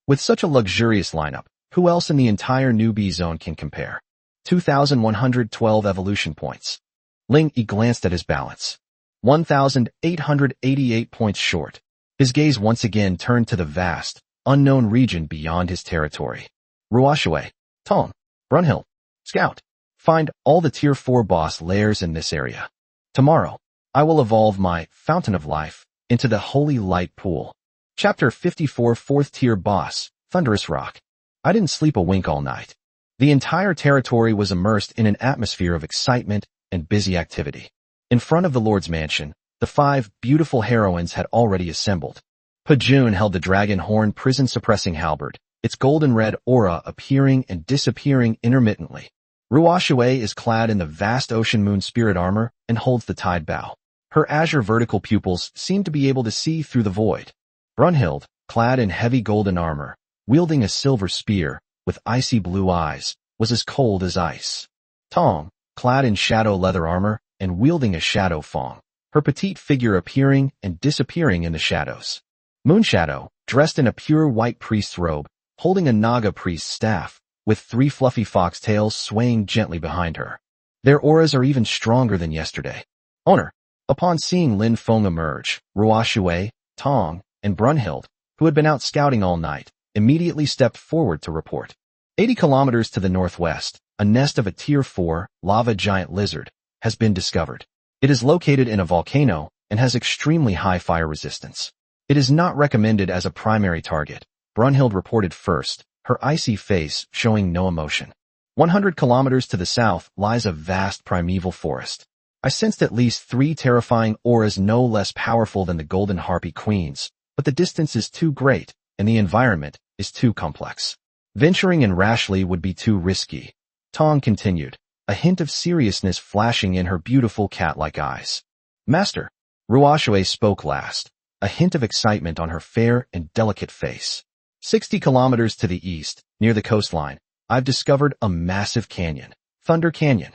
With such a luxurious lineup, who else in the entire newbie zone can compare? 2,112 evolution points. Ling-Yi glanced at his balance. 1,888 points short. His gaze once again turned to the vast, unknown region beyond his territory. Ruoshui, Tong, Brunhild, Scout. Find all the Tier 4 boss layers in this area. Tomorrow, I will evolve my Fountain of Life into the Holy Light Pool. Chapter 54 4th Tier Boss, Thunderous Rock. I didn't sleep a wink all night. The entire territory was immersed in an atmosphere of excitement and busy activity. In front of the Lord's mansion, the 5 beautiful heroines had already assembled. Pajun held the dragon horn prison-suppressing halberd, its golden-red aura appearing and disappearing intermittently. Ruoshui is clad in the vast ocean moon spirit armor and holds the tide bow. Her azure vertical pupils seem to be able to see through the void. Brunhild, clad in heavy golden armor, wielding a silver spear, with icy blue eyes, was as cold as ice. Tong, clad in shadow leather armor and wielding a shadow fong, her petite figure appearing and disappearing in the shadows. Moonshadow, dressed in a pure white priest's robe, holding a Naga priest's staff, with 3 fluffy foxtails swaying gently behind her. Their auras are even stronger than yesterday. Owner. Upon seeing Lin Feng emerge, Ruoshui, Tong, and Brunhild, who had been out scouting all night, immediately stepped forward to report. 80 kilometers to the northwest, a nest of a Tier 4 lava giant lizard has been discovered. It is located in a volcano and has extremely high fire resistance. It is not recommended as a primary target, Brunhild reported first, her icy face showing no emotion. 100 kilometers to the south lies a vast primeval forest. I sensed at least 3 terrifying auras no less powerful than the Golden Harpy Queens, but the distance is too great, and the environment is too complex. Venturing in rashly would be too risky. Tong continued, a hint of seriousness flashing in her beautiful cat-like eyes. Master. Ruoshui spoke last, a hint of excitement on her fair and delicate face. 60 kilometers to the east, near the coastline, I've discovered a massive canyon, Thunder Canyon.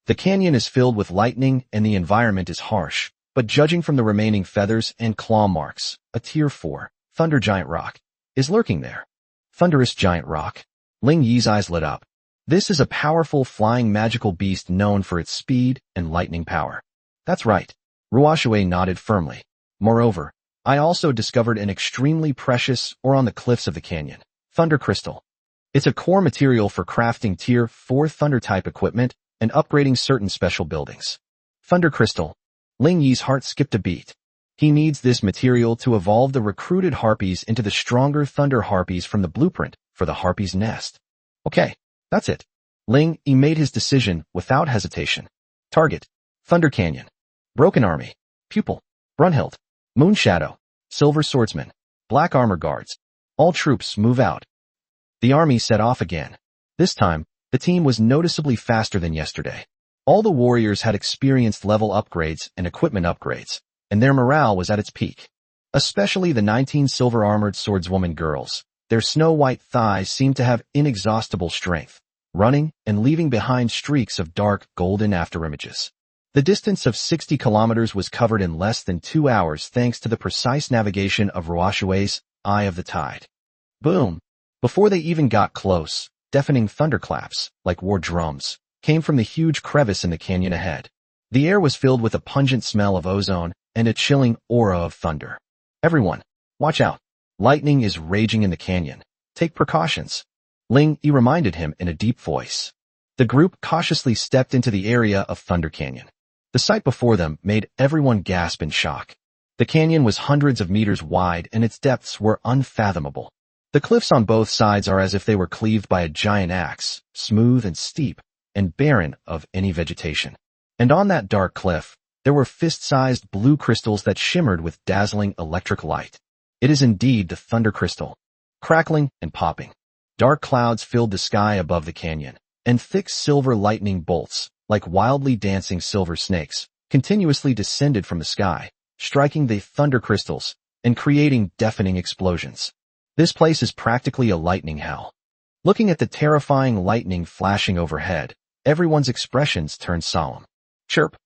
The canyon is filled with lightning and the environment is harsh, but judging from the remaining feathers and claw marks, a Tier 4, Thunder Giant Rock, is lurking there. Thunderous Giant Rock. Ling-Yi's eyes lit up. This is a powerful flying magical beast known for its speed and lightning power. That's right. Ruoshui nodded firmly. Moreover, I also discovered an extremely precious ore on the cliffs of the canyon, Thunder Crystal. It's a core material for crafting Tier 4 Thunder-type equipment and upgrading certain special buildings. Thunder Crystal. Ling-Yi's heart skipped a beat. He needs this material to evolve the recruited harpies into the stronger Thunder Harpies from the blueprint for the Harpy's Nest. Okay, that's it. Ling-Yi made his decision without hesitation. Target. Thunder Canyon. Broken Army. Pupil. Brunhild. Moonshadow. Silver Swordsman. Black Armor Guards. All troops move out. The army set off again. This time, the team was noticeably faster than yesterday. All the warriors had experienced level upgrades and equipment upgrades, and their morale was at its peak. Especially the 19 silver-armored swordswoman girls. Their snow-white thighs seemed to have inexhaustible strength, running and leaving behind streaks of dark golden afterimages. The distance of 60 kilometers was covered in less than 2 hours thanks to the precise navigation of Ruoshui's Eye of the Tide. Boom! Before they even got close, deafening thunderclaps, like war drums, came from the huge crevice in the canyon ahead. The air was filled with a pungent smell of ozone and a chilling aura of thunder. Everyone, watch out. Lightning is raging in the canyon. Take precautions. Ling-Yi reminded him in a deep voice. The group cautiously stepped into the area of Thunder Canyon. The sight before them made everyone gasp in shock. The canyon was hundreds of meters wide and its depths were unfathomable. The cliffs on both sides are as if they were cleaved by a giant axe, smooth and steep, and barren of any vegetation. And on that dark cliff, there were fist-sized blue crystals that shimmered with dazzling electric light. It is indeed the thunder crystal. Crackling and popping. Dark clouds filled the sky above the canyon, and thick silver lightning bolts, like wildly dancing silver snakes, continuously descended from the sky, striking the thunder crystals and creating deafening explosions. This place is practically a lightning hell. Looking at the terrifying lightning flashing overhead, everyone's expressions turned solemn. Chirp.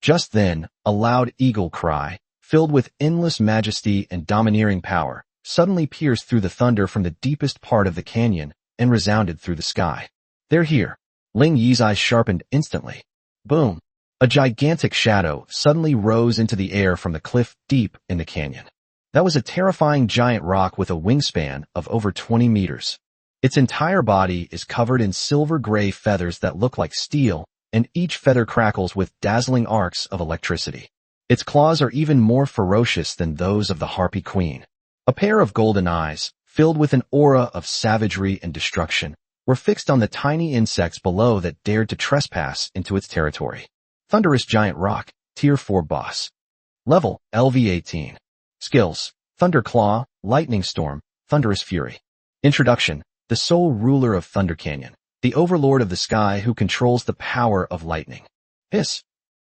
Just then, a loud eagle cry, filled with endless majesty and domineering power, suddenly pierced through the thunder from the deepest part of the canyon and resounded through the sky. They're here. Ling Yi's eyes sharpened instantly. Boom. A gigantic shadow suddenly rose into the air from the cliff deep in the canyon. That was a terrifying giant rock with a wingspan of over 20 meters. Its entire body is covered in silver-gray feathers that look like steel, and each feather crackles with dazzling arcs of electricity. Its claws are even more ferocious than those of the Harpy Queen. A pair of golden eyes, filled with an aura of savagery and destruction, were fixed on the tiny insects below that dared to trespass into its territory. Thunderous Giant Rock, Tier 4 Boss. Level, LV18. Skills, Thunder Claw, Lightning Storm, Thunderous Fury. Introduction, the sole ruler of Thunder Canyon, the overlord of the sky who controls the power of lightning. Hiss.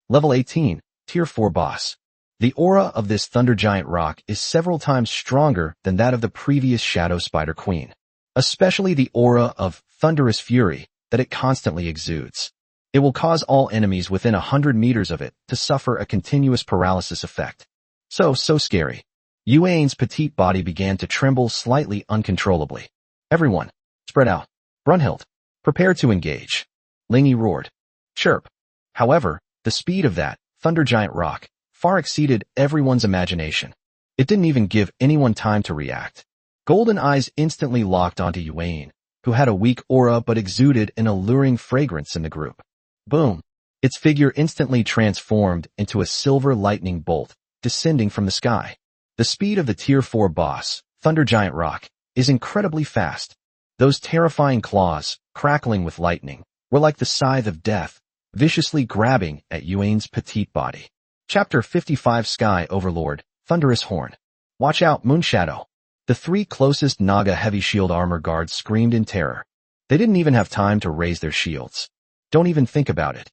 Level 18, Tier 4 Boss. The aura of this Thunder Giant Rock is several times stronger than that of the previous Shadow Spider Queen, especially the aura of Thunderous Fury that it constantly exudes. It will cause all enemies within 100 meters of it to suffer a continuous paralysis effect. So scary. Yuan's petite body began to tremble slightly uncontrollably. Everyone, spread out. Brunhild, prepare to engage. Ling Yi roared. Chirp. However, the speed of that Thunder Giant Rock far exceeded everyone's imagination. It didn't even give anyone time to react. Golden eyes instantly locked onto Yuan, who had a weak aura but exuded an alluring fragrance in the group. Boom. Its figure instantly transformed into a silver lightning bolt, descending from the sky. The speed of the Tier 4 boss, Thunder Giant Rock, is incredibly fast. Those terrifying claws, crackling with lightning, were like the scythe of death, viciously grabbing at Yuan's petite body. Chapter 55 Sky Overlord, Thunderous Horn. Watch out, Moonshadow. The three closest Naga heavy shield armor guards screamed in terror. They didn't even have time to raise their shields. Don't even think about it.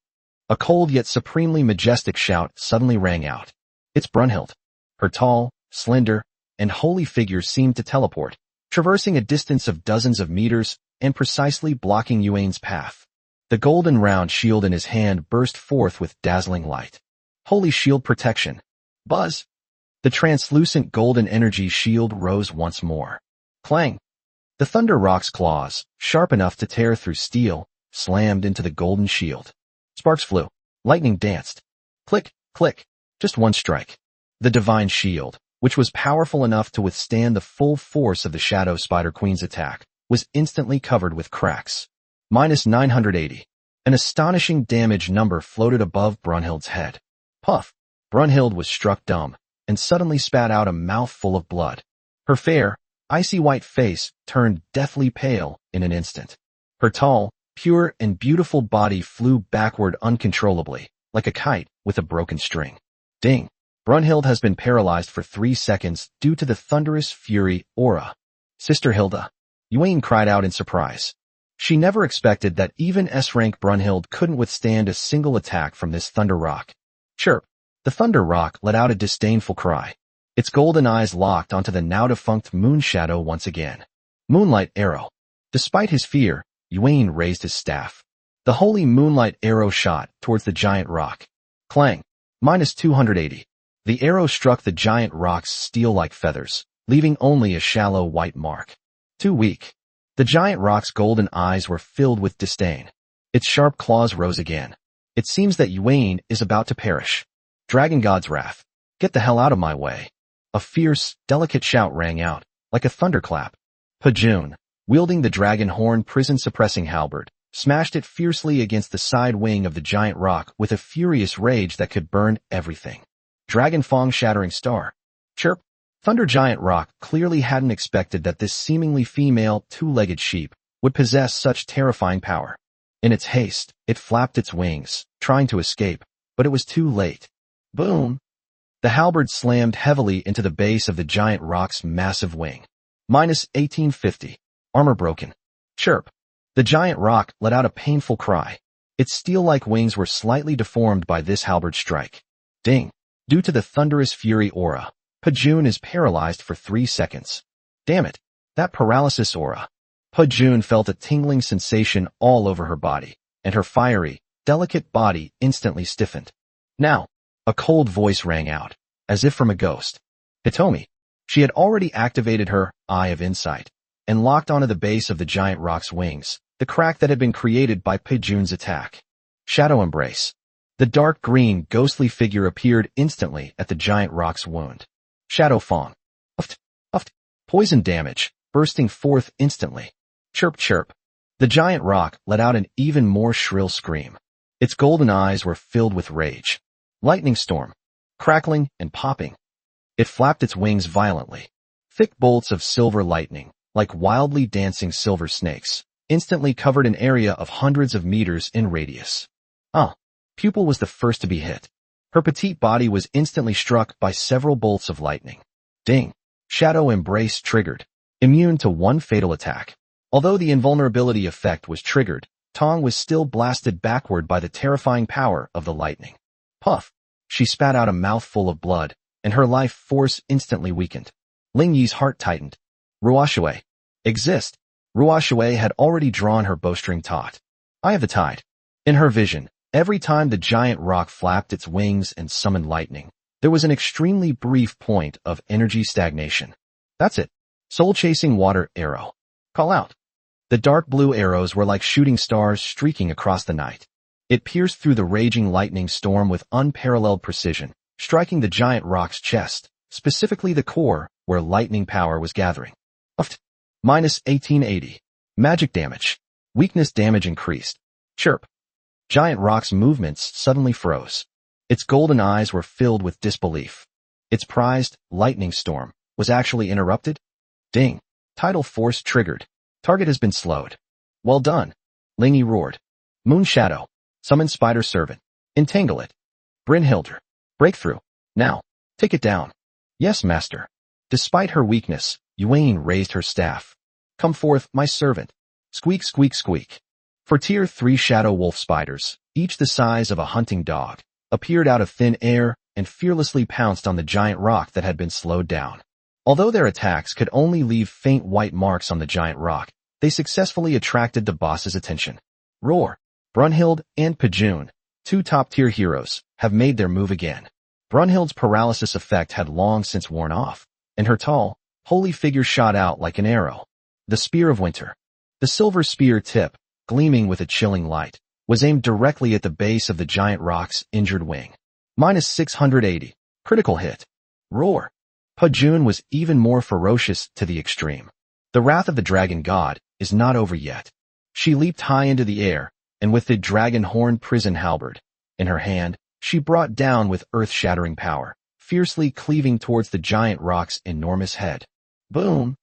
A cold yet supremely majestic shout suddenly rang out. It's Brunhild. Her tall, slender, and holy figure seemed to teleport, traversing a distance of dozens of meters and precisely blocking Yuan's path. The golden round shield in his hand burst forth with dazzling light. Holy shield protection. Buzz. The translucent golden energy shield rose once more. Clang. The Thunder Rock's claws, sharp enough to tear through steel, slammed into the golden shield. Sparks flew. Lightning danced. Click, click. Just one strike. The divine shield, which was powerful enough to withstand the full force of the Shadow Spider Queen's attack, was instantly covered with cracks. -980. An astonishing damage number floated above Brunhild's head. Puff. Brunhild was struck dumb, and suddenly spat out a mouthful of blood. Her fair, icy white face turned deathly pale in an instant. Her tall, pure and beautiful body flew backward uncontrollably, like a kite with a broken string. Ding. Brunhild has been paralyzed for 3 seconds due to the Thunderous Fury aura. Sister Hilda. Yuan cried out in surprise. She never expected that even S-rank Brunhild couldn't withstand a single attack from this Thunder Rock. Chirp. The Thunder Rock let out a disdainful cry. Its golden eyes locked onto the now-defunct Moonshadow once again. Moonlight Arrow. Despite his fear, Yuan raised his staff. The holy Moonlight Arrow shot towards the giant rock. Clang. -280. The arrow struck the giant rock's steel-like feathers, leaving only a shallow white mark. Too weak. The giant rock's golden eyes were filled with disdain. Its sharp claws rose again. It seems that Yuan is about to perish. Dragon God's wrath. Get the hell out of my way. A fierce, delicate shout rang out, like a thunderclap. Pajun, wielding the dragon horn prison-suppressing halberd, smashed it fiercely against the side wing of the giant rock with a furious rage that could burn everything. Dragon Fong Shattering Star. Chirp. Thunder Giant Rock clearly hadn't expected that this seemingly female, two-legged sheep would possess such terrifying power. In its haste, it flapped its wings, trying to escape, but it was too late. Boom! The halberd slammed heavily into the base of the giant rock's massive wing. Minus 1850. Armor broken. Chirp. The giant rock let out a painful cry. Its steel-like wings were slightly deformed by this halberd strike. Ding. Due to the thunderous fury aura, Pajun is paralyzed for 3 seconds. Damn it. That paralysis aura. Pajun felt a tingling sensation all over her body, and her fiery, delicate body instantly stiffened. Now, a cold voice rang out, as if from a ghost. Hitomi. She had already activated her Eye of Insight, and locked onto the base of the giant rock's wings, the crack that had been created by Pajun's attack. Shadow Embrace. The dark green, ghostly figure appeared instantly at the giant rock's wound. Shadow Fawn. Uft, uft. Poison damage, bursting forth instantly. Chirp chirp. The giant rock let out an even more shrill scream. Its golden eyes were filled with rage. Lightning storm. Crackling and popping. It flapped its wings violently. Thick bolts of silver lightning, like wildly dancing silver snakes, instantly covered an area of hundreds of meters in radius. Pupil was the first to be hit. Her petite body was instantly struck by several bolts of lightning. Ding. Shadow Embrace triggered. Immune to one fatal attack. Although the invulnerability effect was triggered, Tong was still blasted backward by the terrifying power of the lightning. Puff. She spat out a mouthful of blood, and her life force instantly weakened. Ling Yi's heart tightened. Ruoshui. Exist. Ruoshui had already drawn her bowstring taut. Eye of the Tide. In her vision, every time the giant rock flapped its wings and summoned lightning, there was an extremely brief point of energy stagnation. That's it. Soul-chasing water arrow. Call out. The dark blue arrows were like shooting stars streaking across the night. It pierced through the raging lightning storm with unparalleled precision, striking the giant rock's chest, specifically the core where lightning power was gathering. Minus 1880. Magic damage. Weakness damage increased. Chirp. Giant rock's movements suddenly froze. Its golden eyes were filled with disbelief. Its prized lightning storm was actually interrupted. Ding. Tidal force triggered. Target has been slowed. Well done. Lingy roared. Moon Shadow. Summon Spider Servant. Entangle it. Brynhilder. Breakthrough. Now. Take it down. Yes, master. Despite her weakness, Yuane raised her staff. Come forth, my servant. Squeak, squeak, squeak. For Tier 3 Shadow Wolf Spiders, each the size of a hunting dog, appeared out of thin air and fearlessly pounced on the giant rock that had been slowed down. Although their attacks could only leave faint white marks on the giant rock, they successfully attracted the boss's attention. Roar. Brunhild and Pajun, 2 top-tier heroes, have made their move again. Brunhild's paralysis effect had long since worn off, and her tall, holy figure shot out like an arrow. The Spear of Winter. The silver spear tip, gleaming with a chilling light, was aimed directly at the base of the giant rock's injured wing. Minus 680. Critical hit. Roar. Pajun was even more ferocious to the extreme. The wrath of the dragon god is not over yet. She leaped high into the air, and with the dragon horn prison halberd in her hand, she brought down with earth-shattering power, fiercely cleaving towards the giant rock's enormous head. Boom.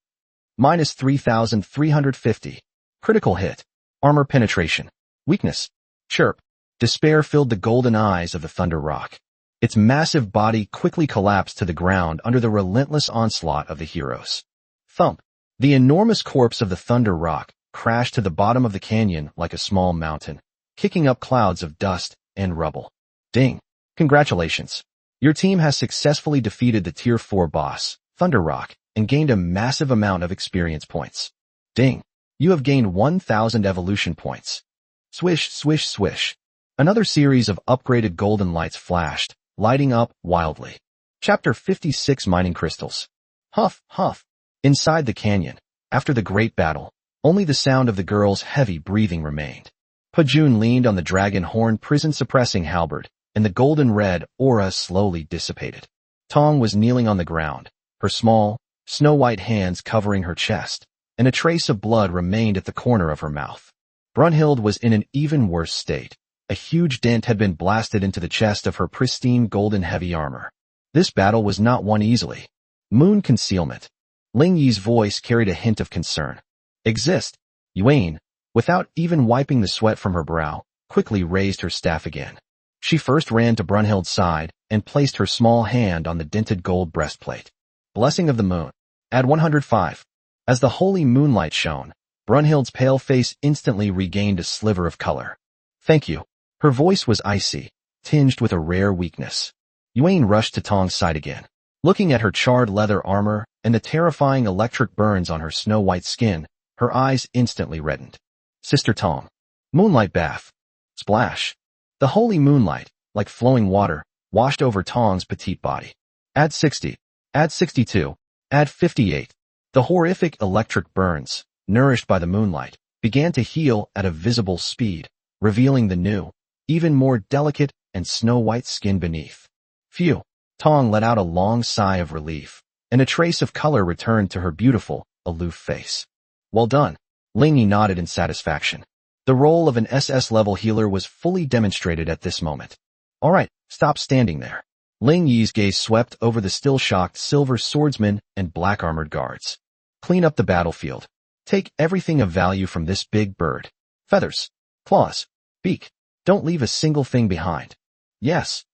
Minus 3,350. Critical hit. Armor penetration. Weakness. Chirp. Despair filled the golden eyes of the Thunder Rock. Its massive body quickly collapsed to the ground under the relentless onslaught of the heroes. Thump. The enormous corpse of the Thunder Rock crashed to the bottom of the canyon like a small mountain, kicking up clouds of dust and rubble. Ding. Congratulations. Your team has successfully defeated the Tier 4 boss, Thunder Rock, and gained a massive amount of experience points. Ding. You have gained 1,000 evolution points. Swish, swish, swish. Another series of upgraded golden lights flashed, lighting up wildly. Chapter 56 Mining Crystals. Huff, huff. Inside the canyon, after the great battle, only the sound of the girl's heavy breathing remained. Pajun leaned on the dragon horn prison-suppressing halberd, and the golden red aura slowly dissipated. Tong was kneeling on the ground, her small, snow-white hands covering her chest, and a trace of blood remained at the corner of her mouth. Brunhild was in an even worse state. A huge dent had been blasted into the chest of her pristine golden heavy armor. This battle was not won easily. Moon concealment. Ling Yi's voice carried a hint of concern. Exist. Yuan, without even wiping the sweat from her brow, quickly raised her staff again. She first ran to Brunhild's side and placed her small hand on the dinted gold breastplate. Blessing of the Moon. Add 105. As the holy moonlight shone, Brunhild's pale face instantly regained a sliver of color. Thank you. Her voice was icy, tinged with a rare weakness. Yuan rushed to Tong's side again. Looking at her charred leather armor and the terrifying electric burns on her snow-white skin, her eyes instantly reddened. Sister Tong. Moonlight bath. Splash. The holy moonlight, like flowing water, washed over Tong's petite body. Add 60. Add 62. Add 58. The horrific electric burns, nourished by the moonlight, began to heal at a visible speed, revealing the new, even more delicate and snow-white skin beneath. Phew. Tong let out a long sigh of relief, and a trace of color returned to her beautiful, aloof face. Well done. Ling Yi nodded in satisfaction. The role of an SS-level healer was fully demonstrated at this moment. All right, stop standing there. Ling Yi's gaze swept over the still-shocked silver swordsmen and black-armored guards. Clean up the battlefield. Take everything of value from this big bird. Feathers, claws, beak. Don't leave a single thing behind. Yes.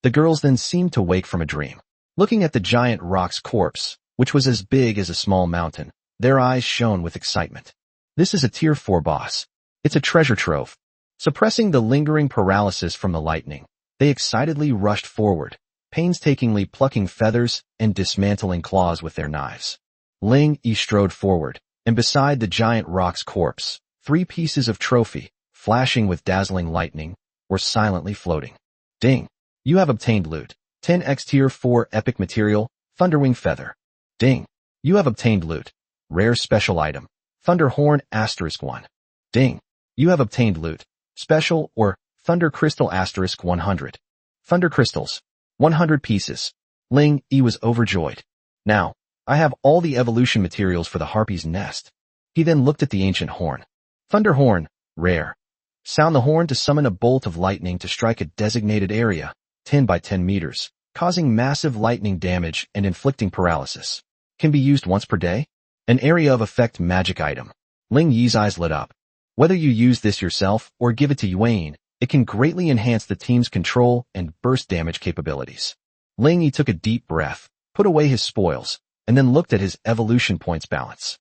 The girls then seemed to wake from a dream. Looking at the giant rock's corpse, which was as big as a small mountain, their eyes shone with excitement. This is a Tier 4 boss. It's a treasure trove. Suppressing the lingering paralysis from the lightning, they excitedly rushed forward, painstakingly plucking feathers and dismantling claws with their knives. Ling Yi strode forward, and beside the giant rock's corpse, 3 pieces of trophy, flashing with dazzling lightning, were silently floating. Ding! You have obtained loot. 10x Tier 4 epic material, Thunderwing feather. Ding! You have obtained loot. Rare special item, Thunder Horn *1. Ding! You have obtained loot. Special or Thunder Crystal *100. Thunder Crystals. 100 pieces. Ling Yi was overjoyed. Now, I have all the evolution materials for the harpy's nest. He then looked at the ancient horn. Thunder Horn, rare. Sound the horn to summon a bolt of lightning to strike a designated area, 10 by 10 meters, causing massive lightning damage and inflicting paralysis. Can be used once per day. An area of effect magic item. Ling Yi's eyes lit up. Whether you use this yourself or give it to Yuan, it can greatly enhance the team's control and burst damage capabilities. Ling Yi took a deep breath, put away his spoils, and then looked at his evolution points balance.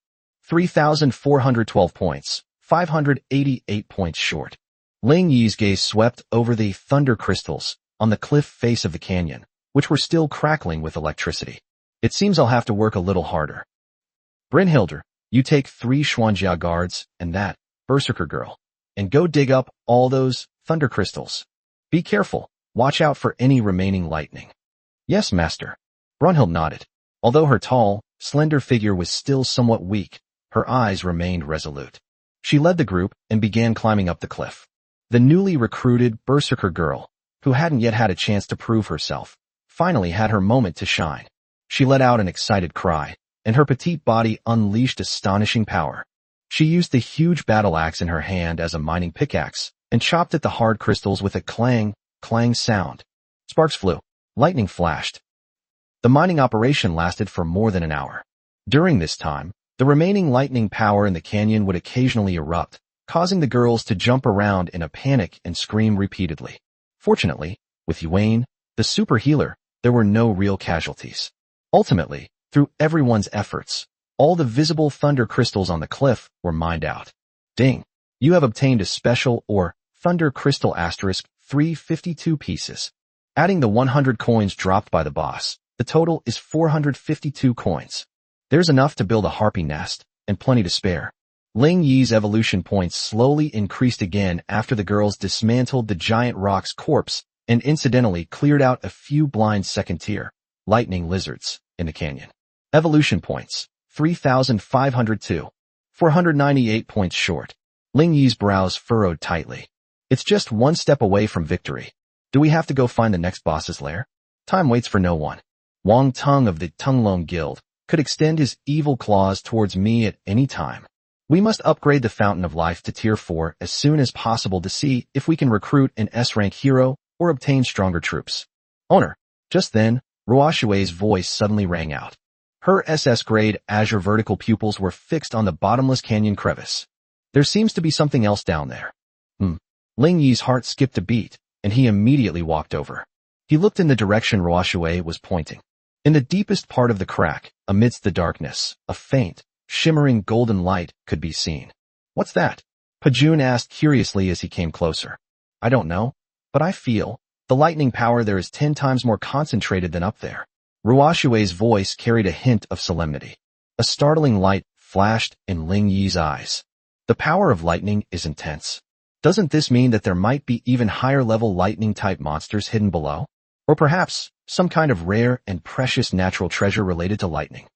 3,412 points, 588 points short. Ling Yi's gaze swept over the thunder crystals on the cliff face of the canyon, which were still crackling with electricity. It seems I'll have to work a little harder. Brynhilder, you take 3 Xuanjia guards and that Berserker girl, and go dig up all those thunder crystals. Be careful, watch out for any remaining lightning. Yes, master. Brunhild nodded. Although her tall, slender figure was still somewhat weak, her eyes remained resolute. She led the group and began climbing up the cliff. The newly recruited Berserker girl, who hadn't yet had a chance to prove herself, finally had her moment to shine. She let out an excited cry, and her petite body unleashed astonishing power. She used the huge battle axe in her hand as a mining pickaxe, and chopped at the hard crystals with a clang, clang sound. Sparks flew. Lightning flashed. The mining operation lasted for more than an hour. During this time, the remaining lightning power in the canyon would occasionally erupt, causing the girls to jump around in a panic and scream repeatedly. Fortunately, with Yuan, the super healer, there were no real casualties. Ultimately, through everyone's efforts, all the visible thunder crystals on the cliff were mined out. Ding! You have obtained a special or Thunder Crystal *352 pieces. Adding the 100 coins dropped by the boss, the total is 452 coins. There's enough to build a harpy nest, and plenty to spare. Ling Yi's evolution points slowly increased again after the girls dismantled the giant rock's corpse and incidentally cleared out a few blind second-tier lightning lizards in the canyon. Evolution points, 3,502. 498 points short. Ling Yi's brows furrowed tightly. It's just one step away from victory. Do we have to go find the next boss's lair? Time waits for no one. Wang Tung of the Tunglong Guild could extend his evil claws towards me at any time. We must upgrade the Fountain of Life to Tier 4 as soon as possible to see if we can recruit an S-rank hero or obtain stronger troops. Owner. Just then, Ruoshue's voice suddenly rang out. Her SS-grade azure vertical pupils were fixed on the bottomless canyon crevice. There seems to be something else down there. Ling Yi's heart skipped a beat, and he immediately walked over. He looked in the direction Ruoshui was pointing. In the deepest part of the crack, amidst the darkness, a faint, shimmering golden light could be seen. What's that? Pajun asked curiously as he came closer. I don't know, but I feel the lightning power there is 10 times more concentrated than up there. Ruoshui's voice carried a hint of solemnity. A startling light flashed in Ling Yi's eyes. The power of lightning is intense. Doesn't this mean that there might be even higher-level lightning-type monsters hidden below? Or perhaps some kind of rare and precious natural treasure related to lightning?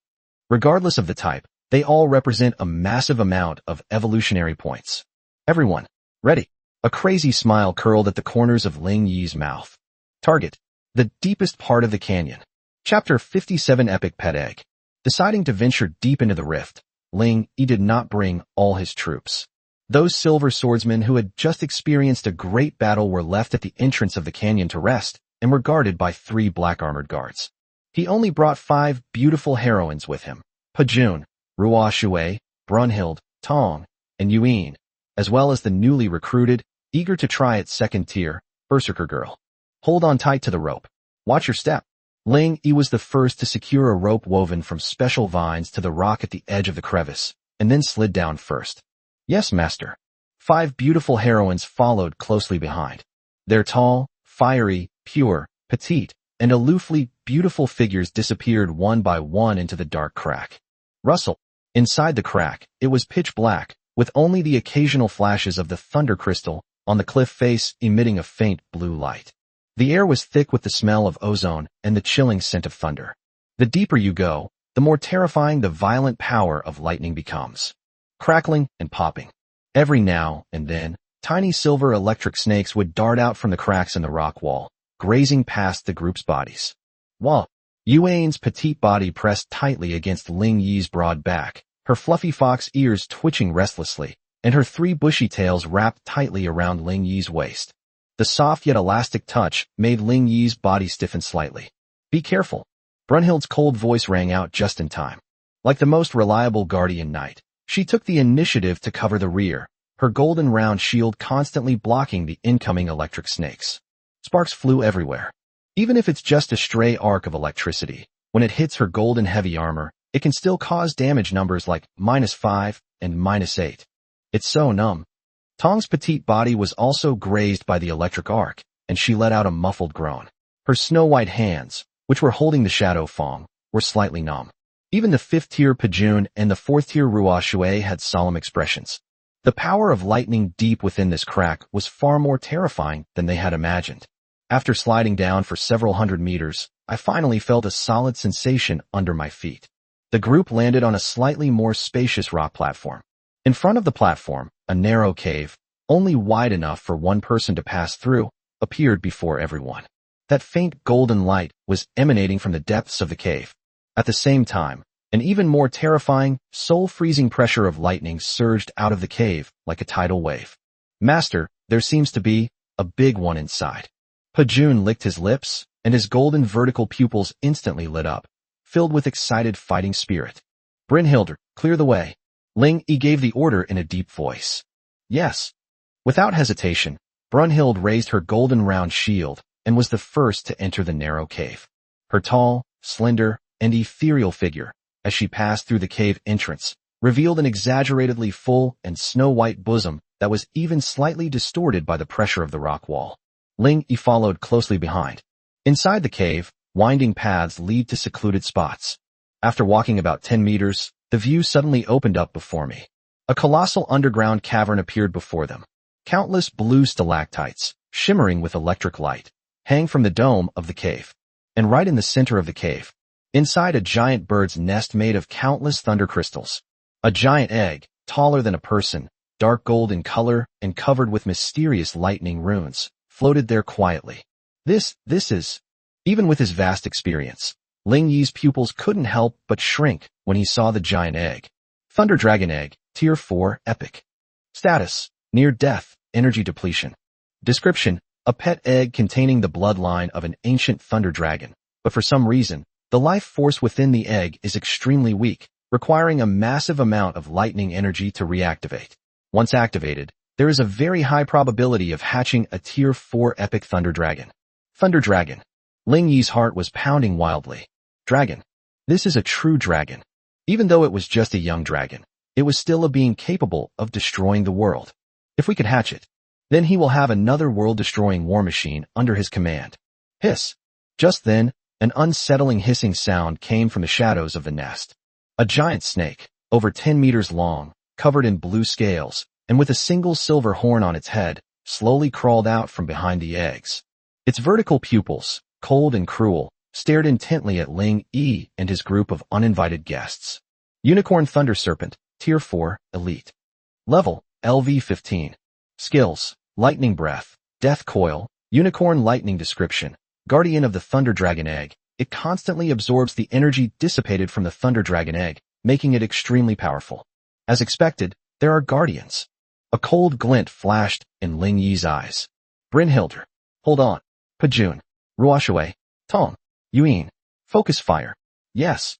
Regardless of the type, they all represent a massive amount of evolutionary points. Everyone, ready? A crazy smile curled at the corners of Ling Yi's mouth. Target: the deepest part of the canyon. Chapter 57 Epic Pet Egg. Deciding to venture deep into the rift, Ling Yi did not bring all his troops. Those silver swordsmen who had just experienced a great battle were left at the entrance of the canyon to rest and were guarded by 3 black-armored guards. He only brought 5 beautiful heroines with him: Pajun, Ruoshui, Brunhild, Tong, and Yuan, as well as the newly recruited, eager to try its second-tier, Berserker girl. Hold on tight to the rope. Watch your step. Ling Yi was the first to secure a rope woven from special vines to the rock at the edge of the crevice, and then slid down first. Yes, master. 5 beautiful heroines followed closely behind. Their tall, fiery, pure, petite, and aloofly beautiful figures disappeared one by one into the dark crack. Rustle. Inside the crack, it was pitch black, with only the occasional flashes of the thunder crystal on the cliff face emitting a faint blue light. The air was thick with the smell of ozone and the chilling scent of thunder. The deeper you go, the more terrifying the violent power of lightning becomes. Crackling and popping. Every now and then, tiny silver electric snakes would dart out from the cracks in the rock wall, grazing past the group's bodies. While Yuan's petite body pressed tightly against Ling Yi's broad back, her fluffy fox ears twitching restlessly, and her 3 bushy tails wrapped tightly around Ling Yi's waist. The soft yet elastic touch made Ling Yi's body stiffen slightly. Be careful. Brunhild's cold voice rang out just in time. Like the most reliable guardian knight, she took the initiative to cover the rear, her golden round shield constantly blocking the incoming electric snakes. Sparks flew everywhere. Even if it's just a stray arc of electricity, when it hits her golden heavy armor, it can still cause damage numbers like -5 and -8. It's so numb. Tong's petite body was also grazed by the electric arc, and she let out a muffled groan. Her snow-white hands, which were holding the shadow Fong, were slightly numb. Even the 5th-tier Pajun and the 4th-tier Ruoshui had solemn expressions. The power of lightning deep within this crack was far more terrifying than they had imagined. After sliding down for several hundred meters, I finally felt a solid sensation under my feet. The group landed on a slightly more spacious rock platform. In front of the platform, a narrow cave, only wide enough for one person to pass through, appeared before everyone. That faint golden light was emanating from the depths of the cave. At the same time, an even more terrifying, soul-freezing pressure of lightning surged out of the cave like a tidal wave. Master, there seems to be a big one inside. Pajun licked his lips, and his golden vertical pupils instantly lit up, filled with excited fighting spirit. Brynhilder, clear the way. Ling Yi gave the order in a deep voice. Yes. Without hesitation, Brunhild raised her golden round shield and was the first to enter the narrow cave. Her tall, slender, and ethereal figure, as she passed through the cave entrance, revealed an exaggeratedly full and snow-white bosom that was even slightly distorted by the pressure of the rock wall. Ling Yi followed closely behind. Inside the cave, winding paths lead to secluded spots. After walking about 10 meters, the view suddenly opened up before me. A colossal underground cavern appeared before them. Countless blue stalactites, shimmering with electric light, hang from the dome of the cave. And right in the center of the cave, inside a giant bird's nest made of countless thunder crystals. A giant egg, taller than a person, dark gold in color and covered with mysterious lightning runes, floated there quietly. This is... Even with his vast experience, Ling Yi's pupils couldn't help but shrink when he saw the giant egg. Thunder Dragon Egg, Tier 4, Epic. Status: Near Death, Energy Depletion. Description: a pet egg containing the bloodline of an ancient thunder dragon, but for some reason, The life force within the egg is extremely weak, requiring a massive amount of lightning energy to reactivate. Once activated, there is a very high probability of hatching a Tier 4 epic Thunder Dragon. Thunder Dragon. Ling Yi's heart was pounding wildly. Dragon. This is a true dragon. Even though it was just a young dragon, it was still a being capable of destroying the world. If we could hatch it, then he will have another world-destroying war machine under his command. Hiss. Just then, an unsettling hissing sound came from the shadows of the nest. A giant snake, over 10 meters long, covered in blue scales, and with a single silver horn on its head, slowly crawled out from behind the eggs. Its vertical pupils, cold and cruel, stared intently at Ling Yi and his group of uninvited guests. Unicorn Thunder Serpent, Tier 4, Elite. Level, LV-15. Skills, Lightning Breath, Death Coil, Unicorn Lightning Description, Guardian of the Thunder Dragon Egg. It constantly absorbs the energy dissipated from the Thunder Dragon Egg, making it extremely powerful. As expected, there are guardians. A cold glint flashed in Ling Yi's eyes. Brynhilde. Hold on. Pajun. Ruoxue. Tong. Yuan. Focus fire. Yes.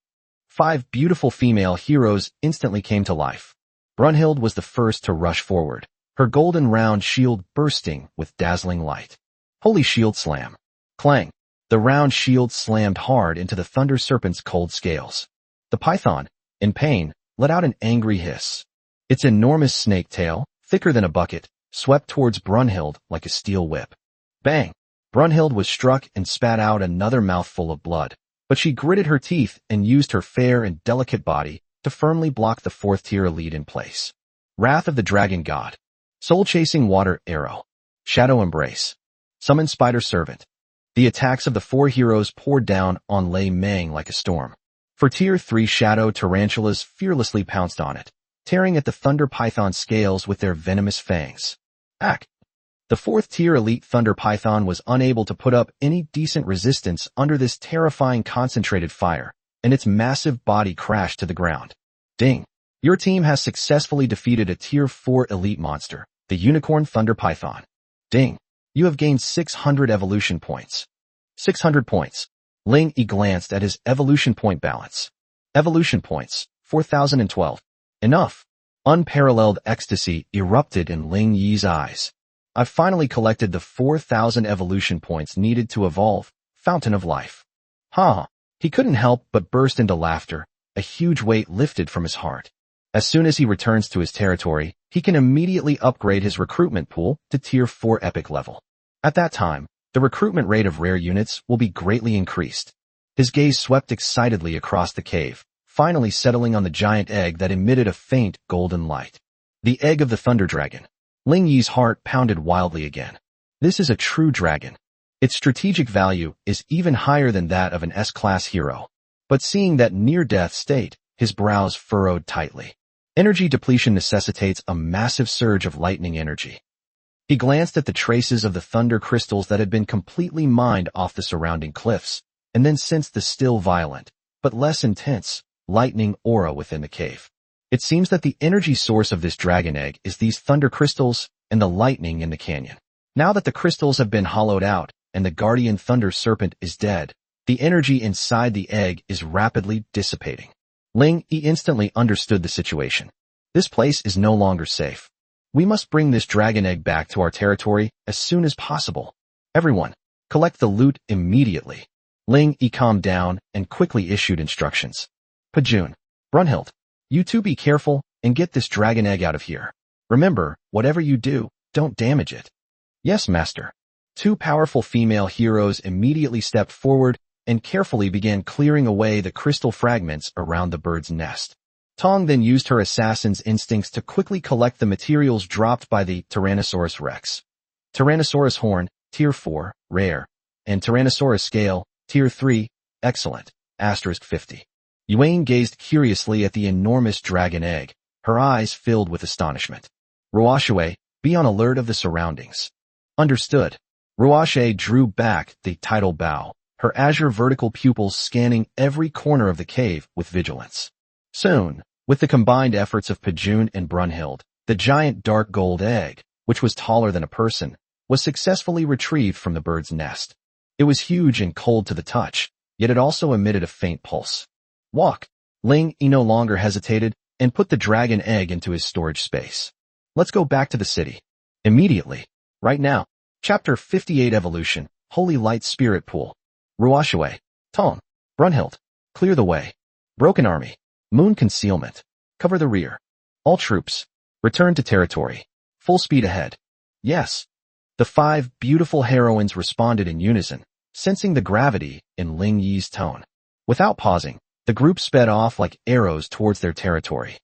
5 beautiful female heroes instantly came to life. Brunhild was the first to rush forward, her golden round shield bursting with dazzling light. Holy shield slam. Clang. The round shield slammed hard into the Thunder Serpent's cold scales. The python, in pain, let out an angry hiss. Its enormous snake tail, thicker than a bucket, swept towards Brunhild like a steel whip. Bang! Brunhild was struck and spat out another mouthful of blood, but she gritted her teeth and used her fair and delicate body to firmly block the 4th-tier elite in place. Wrath of the Dragon God. Soul-chasing water arrow. Shadow embrace. Summon Spider Servant. The attacks of the 4 heroes poured down on Lei Meng like a storm. For Tier 3 shadow tarantulas fearlessly pounced on it, tearing at the Thunder Python scales with their venomous fangs. Ack! The 4th-tier elite Thunder Python was unable to put up any decent resistance under this terrifying concentrated fire, and its massive body crashed to the ground. Ding! Your team has successfully defeated a Tier 4 elite monster, the Unicorn Thunder Python. Ding! You have gained 600 evolution points. 600 points. Ling Yi glanced at his evolution point balance. Evolution points, 4,012. Enough. Unparalleled ecstasy erupted in Ling Yi's eyes. I've finally collected the 4,000 evolution points needed to evolve, Fountain of Life. Ha! He couldn't help but burst into laughter, a huge weight lifted from his heart. As soon as he returns to his territory, he can immediately upgrade his recruitment pool to Tier 4 epic level. At that time, the recruitment rate of rare units will be greatly increased. His gaze swept excitedly across the cave, finally settling on the giant egg that emitted a faint golden light. The egg of the Thunder Dragon. Ling Yi's heart pounded wildly again. This is a true dragon. Its strategic value is even higher than that of an S-class hero. But seeing that near-death state, his brows furrowed tightly. Energy depletion necessitates a massive surge of lightning energy. He glanced at the traces of the thunder crystals that had been completely mined off the surrounding cliffs, and then sensed the still violent, but less intense, lightning aura within the cave. It seems that the energy source of this dragon egg is these thunder crystals and the lightning in the canyon. Now that the crystals have been hollowed out and the guardian thunder serpent is dead, the energy inside the egg is rapidly dissipating. Ling Yi instantly understood the situation. This place is no longer safe. We must bring this dragon egg back to our territory as soon as possible. Everyone, collect the loot immediately. Ling Yi calmed down and quickly issued instructions. Pajun, Brunhild, you two be careful and get this dragon egg out of here. Remember, whatever you do, don't damage it. Yes, master. 2 powerful female heroes immediately stepped forward and carefully began clearing away the crystal fragments around the bird's nest. Tong then used her assassin's instincts to quickly collect the materials dropped by the Tyrannosaurus Rex. Tyrannosaurus Horn, Tier 4, Rare, and Tyrannosaurus Scale, Tier 3, Excellent, *50. Yuan gazed curiously at the enormous dragon egg, her eyes filled with astonishment. Ruoxue, be on alert of the surroundings. Understood. Ruoxue drew back the tidal bow, her azure vertical pupils scanning every corner of the cave with vigilance. Soon, with the combined efforts of Pajun and Brunhild, the giant dark gold egg, which was taller than a person, was successfully retrieved from the bird's nest. It was huge and cold to the touch, yet it also emitted a faint pulse. Walk. Ling Yi no longer hesitated and put the dragon egg into his storage space. Let's go back to the city. Immediately. Right now. Chapter 58 Evolution. Holy Light Spirit Pool. Ruoxue. Tong. Brunhild. Clear the way. Broken Army. Moon Concealment. Cover the rear. All troops. Return to territory. Full speed ahead. Yes. The 5 beautiful heroines responded in unison, sensing the gravity in Ling Yi's tone. Without pausing, the group sped off like arrows towards their territory.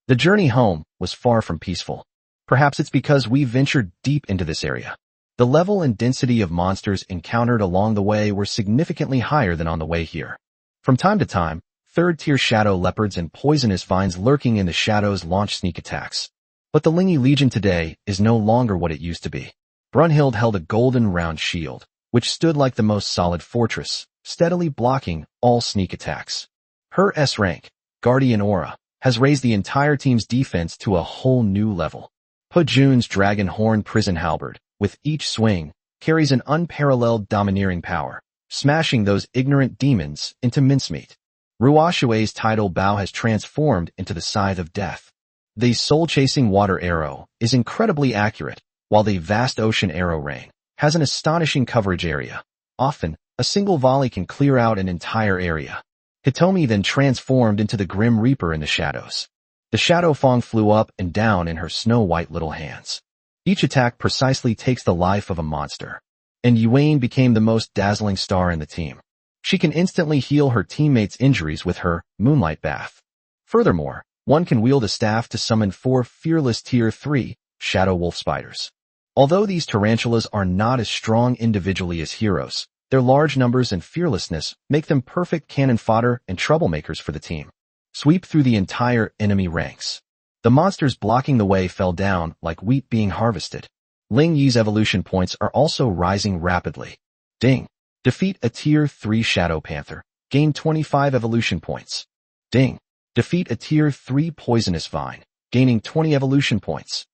The journey home was far from peaceful. Perhaps it's because we ventured deep into this area. The level and density of monsters encountered along the way were significantly higher than on the way here. From time to time, third-tier shadow leopards and poisonous vines lurking in the shadows launched sneak attacks. But the Lingy Legion today is no longer what it used to be. Brunhild held a golden round shield, which stood like the most solid fortress, steadily blocking all sneak attacks. Her S-rank, Guardian Aura, has raised the entire team's defense to a whole new level. Pu Jun's Dragon Horn Prison Halberd, with each swing, carries an unparalleled domineering power, smashing those ignorant demons into mincemeat. Ruoxue's tidal bow has transformed into the Scythe of Death. The soul-chasing water arrow is incredibly accurate, while the vast ocean arrow rain has an astonishing coverage area. Often, a single volley can clear out an entire area. Hitomi then transformed into the Grim Reaper in the shadows. The Shadow Fong flew up and down in her snow-white little hands. Each attack precisely takes the life of a monster. And Yuan became the most dazzling star in the team. She can instantly heal her teammates' injuries with her Moonlight Bath. Furthermore, one can wield a staff to summon 4 fearless Tier 3 Shadow Wolf Spiders. Although these tarantulas are not as strong individually as heroes, their large numbers and fearlessness make them perfect cannon fodder and troublemakers for the team. Sweep through the entire enemy ranks. The monsters blocking the way fell down like wheat being harvested. Ling Yi's evolution points are also rising rapidly. Ding. Defeat a Tier 3 Shadow Panther. Gain 25 evolution points. Ding. Defeat a Tier 3 Poisonous Vine. Gaining 20 evolution points.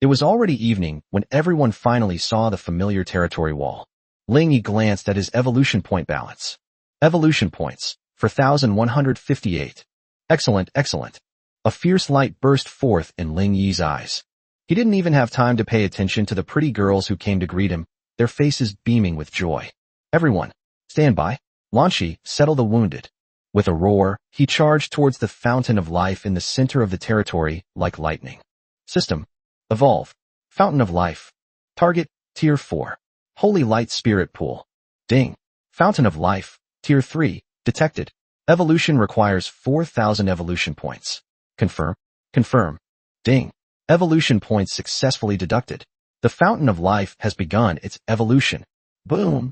It was already evening when everyone finally saw the familiar territory wall. Ling Yi glanced at his evolution point balance. Evolution points, 4,158. Excellent, excellent. A fierce light burst forth in Ling Yi's eyes. He didn't even have time to pay attention to the pretty girls who came to greet him, their faces beaming with joy. Everyone, stand by. Lanshi, settle the wounded. With a roar, he charged towards the Fountain of Life in the center of the territory like lightning. System. Evolve. Fountain of Life. Target, Tier 4. Holy Light Spirit Pool. Ding. Fountain of Life, Tier 3, detected. Evolution requires 4,000 evolution points. Confirm. Confirm. Ding. Evolution points successfully deducted. The Fountain of Life has begun its evolution. Boom.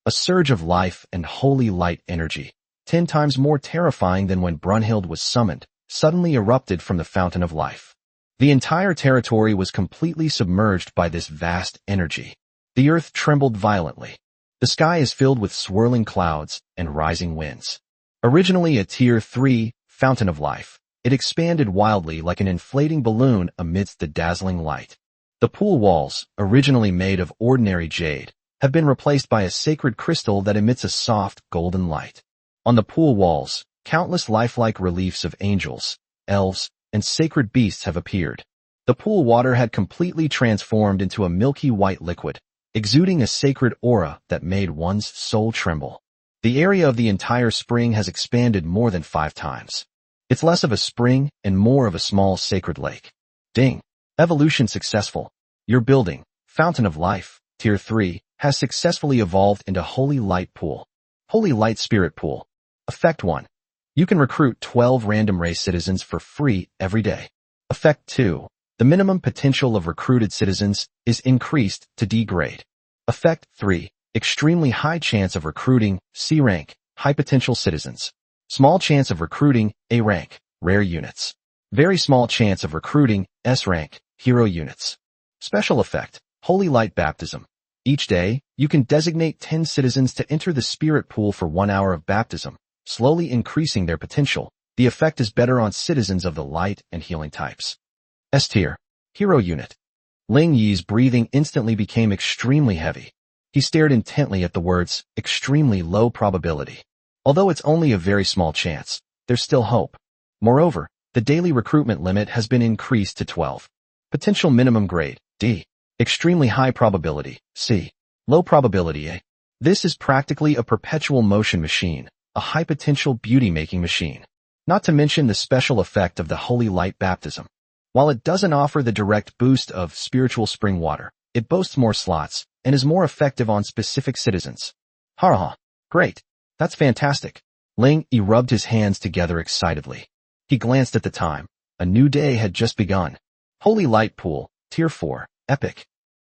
A surge of life and holy light energy, 10 times more terrifying than when Brunhild was summoned, suddenly erupted from the Fountain of Life. The entire territory was completely submerged by this vast energy. The earth trembled violently. The sky is filled with swirling clouds and rising winds. Originally a Tier 3 Fountain of Life, it expanded wildly like an inflating balloon amidst the dazzling light. The pool walls, originally made of ordinary jade, have been replaced by a sacred crystal that emits a soft golden light. On the pool walls, countless lifelike reliefs of angels, elves, and sacred beasts have appeared. The pool water had completely transformed into a milky white liquid, exuding a sacred aura that made one's soul tremble. The area of the entire spring has expanded more than 5 times. It's less of a spring and more of a small sacred lake. Ding. Evolution successful. Your building, Fountain of Life, Tier 3, has successfully evolved into Holy Light Pool. Holy Light Spirit Pool. Effect 1. You can recruit 12 random race citizens for free every day. Effect 2. The minimum potential of recruited citizens is increased to D grade. Effect 3. Extremely high chance of recruiting C rank, high potential citizens. Small chance of recruiting A rank, rare units. Very small chance of recruiting S rank, hero units. Special effect, Holy Light Baptism. Each day, you can designate 10 citizens to enter the spirit pool for 1 hour of baptism, slowly increasing their potential. The effect is better on citizens of the light and healing types. S tier, hero unit. Ling Yi's breathing instantly became extremely heavy. He stared intently at the words, extremely low probability. Although it's only a very small chance, there's still hope. Moreover, the daily recruitment limit has been increased to 12. Potential minimum grade, D. Extremely high probability, C. Low probability, A. This is practically a perpetual motion machine, a high-potential beauty-making machine. Not to mention the special effect of the holy light baptism. While it doesn't offer the direct boost of spiritual spring water, it boasts more slots and is more effective on specific citizens. Ha! Great. That's fantastic. Ling Yi rubbed his hands together excitedly. He glanced at the time. A new day had just begun. Holy Light Pool, Tier 4, Epic.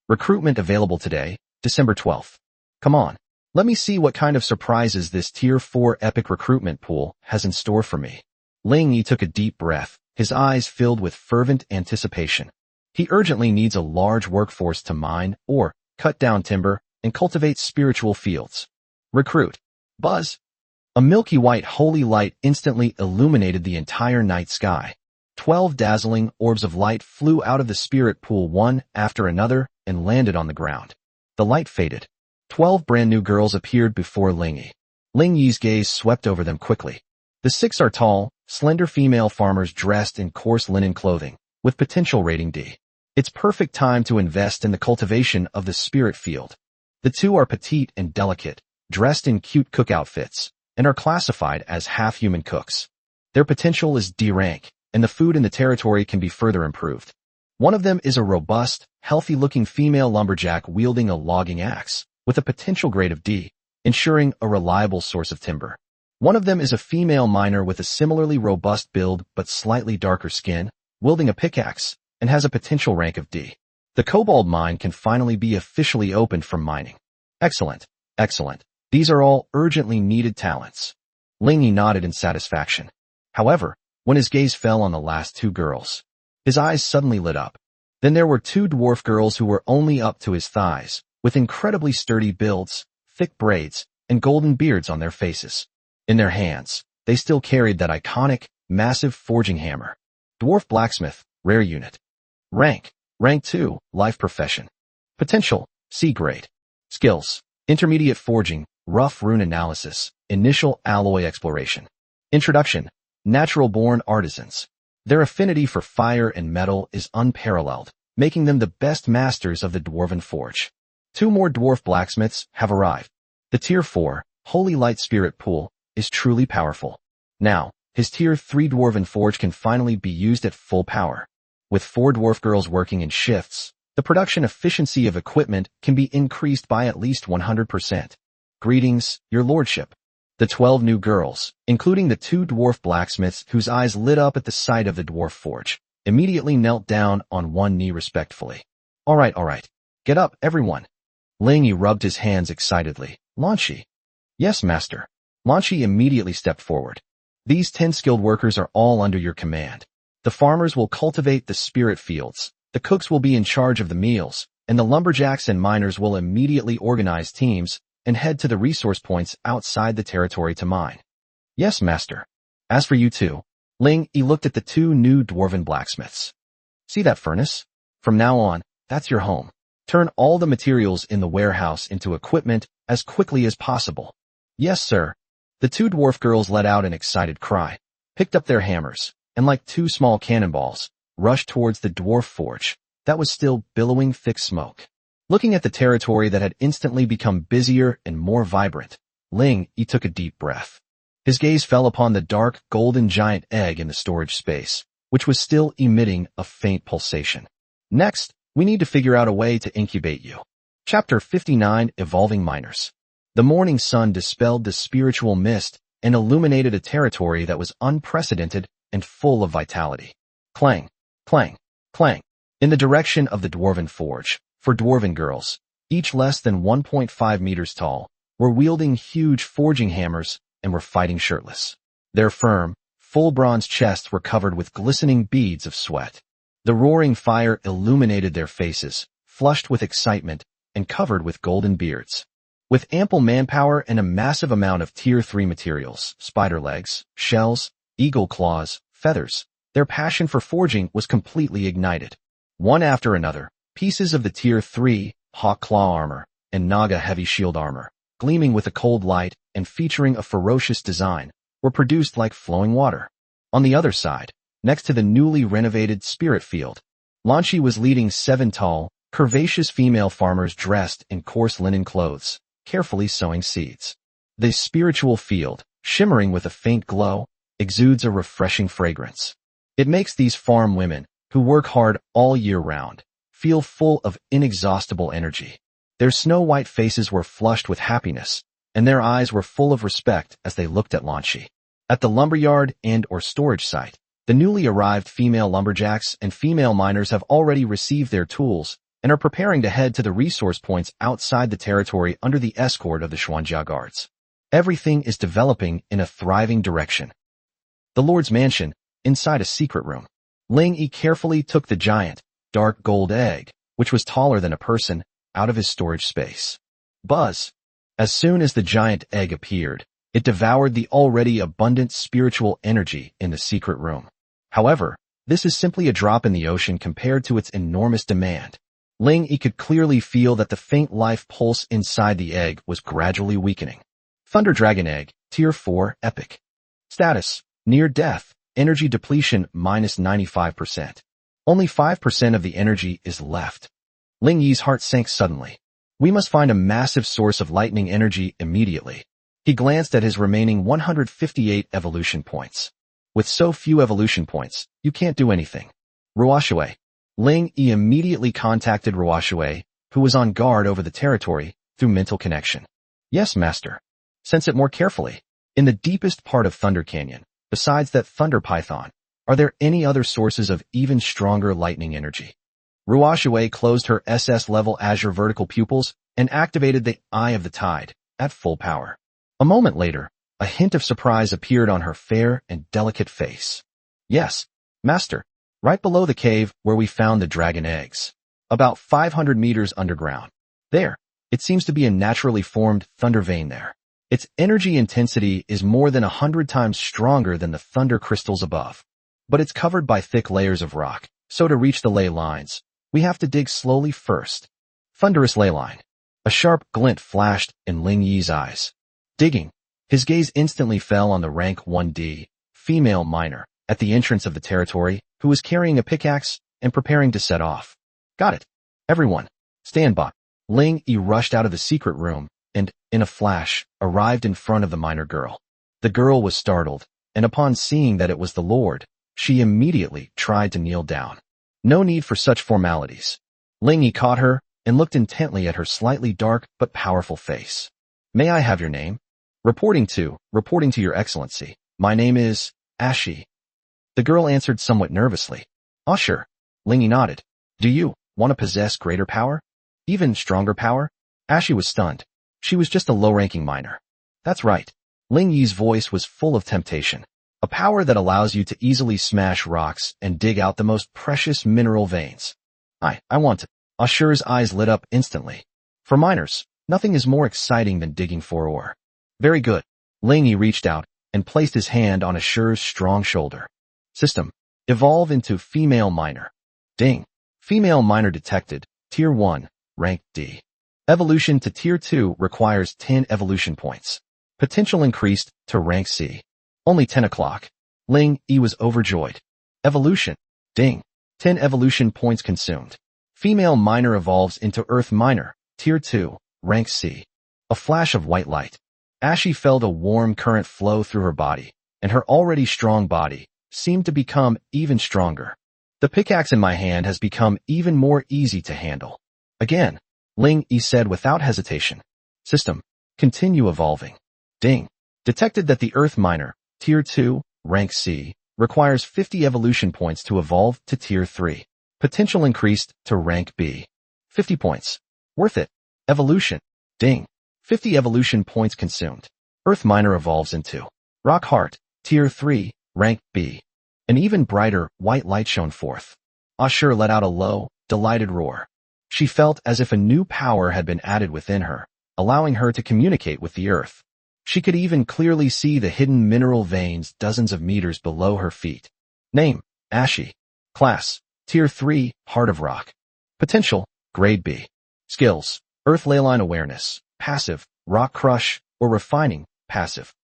Recruitment available today, December 12th. Come on. Let me see what kind of surprises this Tier 4 Epic recruitment pool has in store for me. Ling Yi took a deep breath, his eyes filled with fervent anticipation. He urgently needs a large workforce to mine or cut down timber and cultivate spiritual fields. Recruit. Buzz. A milky white holy light instantly illuminated the entire night sky. 12 dazzling orbs of light flew out of the spirit pool one after another and landed on the ground. The light faded. 12 brand new girls appeared before Ling Yi. Ling Yi's gaze swept over them quickly. The 6 are tall, slender female farmers dressed in coarse linen clothing, with potential rating D. It's perfect time to invest in the cultivation of the spirit field. The 2 are petite and delicate, dressed in cute cook outfits, and are classified as half-human cooks. Their potential is D rank, and the food in the territory can be further improved. One of them is a robust, healthy-looking female lumberjack wielding a logging axe, with a potential grade of D, ensuring a reliable source of timber. One of them is a female miner with a similarly robust build but slightly darker skin, wielding a pickaxe, and has a potential rank of D. The Cobalt mine can finally be officially opened for mining. Excellent. These are all urgently needed talents. Ling Yi nodded in satisfaction. However, when his gaze fell on the last 2 girls, his eyes suddenly lit up. Then there were 2 dwarf girls who were only up to his thighs, with incredibly sturdy builds, thick braids, and golden beards on their faces. In their hands, they still carried that iconic, massive forging hammer. Dwarf blacksmith, rare unit. Rank 2, life profession. Potential, C grade. Skills, intermediate forging, rough rune analysis, initial alloy exploration. Introduction, natural-born artisans. Their affinity for fire and metal is unparalleled, making them the best masters of the dwarven forge. 2 more dwarf blacksmiths have arrived. The Tier 4, Holy Light Spirit Pool, is truly powerful. Now, his Tier 3 dwarven forge can finally be used at full power. With 4 dwarf girls working in shifts, the production efficiency of equipment can be increased by at least 100%. Greetings, your lordship. The 12 new girls, including the 2 dwarf blacksmiths whose eyes lit up at the sight of the dwarf forge, immediately knelt down on one knee respectfully. All right. Get up, everyone. Ling Yi rubbed his hands excitedly. Lan Shi. Yes, master. Lan Shi immediately stepped forward. These 10 skilled workers are all under your command. The farmers will cultivate the spirit fields, the cooks will be in charge of the meals, and the lumberjacks and miners will immediately organize teams and head to the resource points outside the territory to mine. Yes, master. As for you 2, Ling Yi looked at the 2 new dwarven blacksmiths. See that furnace? From now on, that's your home. Turn all the materials in the warehouse into equipment as quickly as possible. Yes, sir. The 2 dwarf girls let out an excited cry, picked up their hammers, and like 2 small cannonballs, rushed towards the dwarf forge that was still billowing thick smoke. Looking at the territory that had instantly become busier and more vibrant, Ling Yi took a deep breath. His gaze fell upon the dark, golden giant egg in the storage space, which was still emitting a faint pulsation. Next, we need to figure out a way to incubate you. Chapter 59, Evolving Miners. The morning sun dispelled the spiritual mist and illuminated a territory that was unprecedented and full of vitality. Clang, clang, clang. In the direction of the dwarven forge, 4 dwarven girls, each less than 1.5 meters tall, were wielding huge forging hammers and were fighting shirtless. Their firm, full bronze chests were covered with glistening beads of sweat. The roaring fire illuminated their faces, flushed with excitement and covered with golden beards. With ample manpower and a massive amount of Tier 3 materials, spider legs, shells, eagle claws, feathers, their passion for forging was completely ignited. One after another, pieces of the Tier 3 hawk claw armor, and Naga heavy shield armor, gleaming with a cold light and featuring a ferocious design, were produced like flowing water. On the other side, next to the newly renovated spirit field, Lanchi was leading 7 tall, curvaceous female farmers dressed in coarse linen clothes, carefully sowing seeds. The spiritual field, shimmering with a faint glow, exudes a refreshing fragrance. It makes these farm women, who work hard all year round, feel full of inexhaustible energy. Their snow-white faces were flushed with happiness, and their eyes were full of respect as they looked at Lanchi. At the lumberyard and/or storage site, the newly arrived female lumberjacks and female miners have already received their tools and are preparing to head to the resource points outside the territory under the escort of the Xuanjia guards. Everything is developing in a thriving direction. The Lord's mansion, inside a secret room. Ling Yi carefully took the giant, dark gold egg, which was taller than a person, out of his storage space. Buzz! As soon as the giant egg appeared, it devoured the already abundant spiritual energy in the secret room. However, this is simply a drop in the ocean compared to its enormous demand. Ling Yi could clearly feel that the faint life pulse inside the egg was gradually weakening. Thunder Dragon Egg, Tier 4, Epic. Status, Near Death, Energy Depletion -95%. Only 5% of the energy is left. Ling Yi's heart sank suddenly. We must find a massive source of lightning energy immediately. He glanced at his remaining 158 evolution points. With so few evolution points, you can't do anything. Ruoshui. Ling Yi immediately contacted Ruoshui, who was on guard over the territory, through mental connection. Yes, master. Sense it more carefully. In the deepest part of Thunder Canyon, besides that thunder python, are there any other sources of even stronger lightning energy? Ruoshui closed her SS-level azure vertical pupils and activated the Eye of the Tide at full power. A moment later, a hint of surprise appeared on her fair and delicate face. Yes, master, right below the cave where we found the dragon eggs. About 500 meters underground. There, it seems to be a naturally formed thunder vein there. Its energy intensity is more than 100 times stronger than the thunder crystals above. But it's covered by thick layers of rock, so to reach the ley lines, we have to dig slowly first. Thunderous ley line. A sharp glint flashed in Ling Yi's eyes. Digging. His gaze instantly fell on the rank 1D, female miner, at the entrance of the territory, who was carrying a pickaxe and preparing to set off. Got it. Everyone, stand by. Ling Yi rushed out of the secret room and, in a flash, arrived in front of the miner girl. The girl was startled, and upon seeing that it was the Lord, she immediately tried to kneel down. No need for such formalities. Ling Yi caught her and looked intently at her slightly dark but powerful face. May I have your name? Reporting to your excellency. My name is Ashi. The girl answered somewhat nervously. Oh sure. Ling Yi nodded. Do you want to possess greater power? Even stronger power? Ashi was stunned. She was just a low-ranking miner. That's right. Ling Yi's voice was full of temptation. A power that allows you to easily smash rocks and dig out the most precious mineral veins. I want it. Ashur's eyes lit up instantly. For miners, nothing is more exciting than digging for ore. Very good. Ling Yi reached out and placed his hand on Ashur's strong shoulder. System. Evolve into female miner. Ding. Female miner detected. Tier 1, rank D. Evolution to Tier 2 requires 10 evolution points. Potential increased to rank C. Only 10 o'clock. Ling Yi was overjoyed. Evolution. Ding. 10 evolution points consumed. Female miner evolves into Earth miner. Tier 2, rank C. A flash of white light. Ashi felt a warm current flow through her body, and her already strong body seemed to become even stronger. The pickaxe in my hand has become even more easy to handle. Again, Ling Yi said without hesitation. System. Continue evolving. Ding. Detected that the Earth miner, Tier 2, rank C, requires 50 evolution points to evolve to Tier 3. Potential increased to rank B. 50 points. Worth it. Evolution. Ding. 50 evolution points consumed. Earth miner evolves into Rock Heart, Tier 3, rank B. An even brighter white light shone forth. Ashur let out a low, delighted roar. She felt as if a new power had been added within her, allowing her to communicate with the earth. She could even clearly see the hidden mineral veins dozens of meters below her feet. Name, Ashi. Class, Tier 3, Heart of Rock. Potential, Grade B. Skills, Earth Leyline Awareness, passive, Rock Crush, or Refining, passive.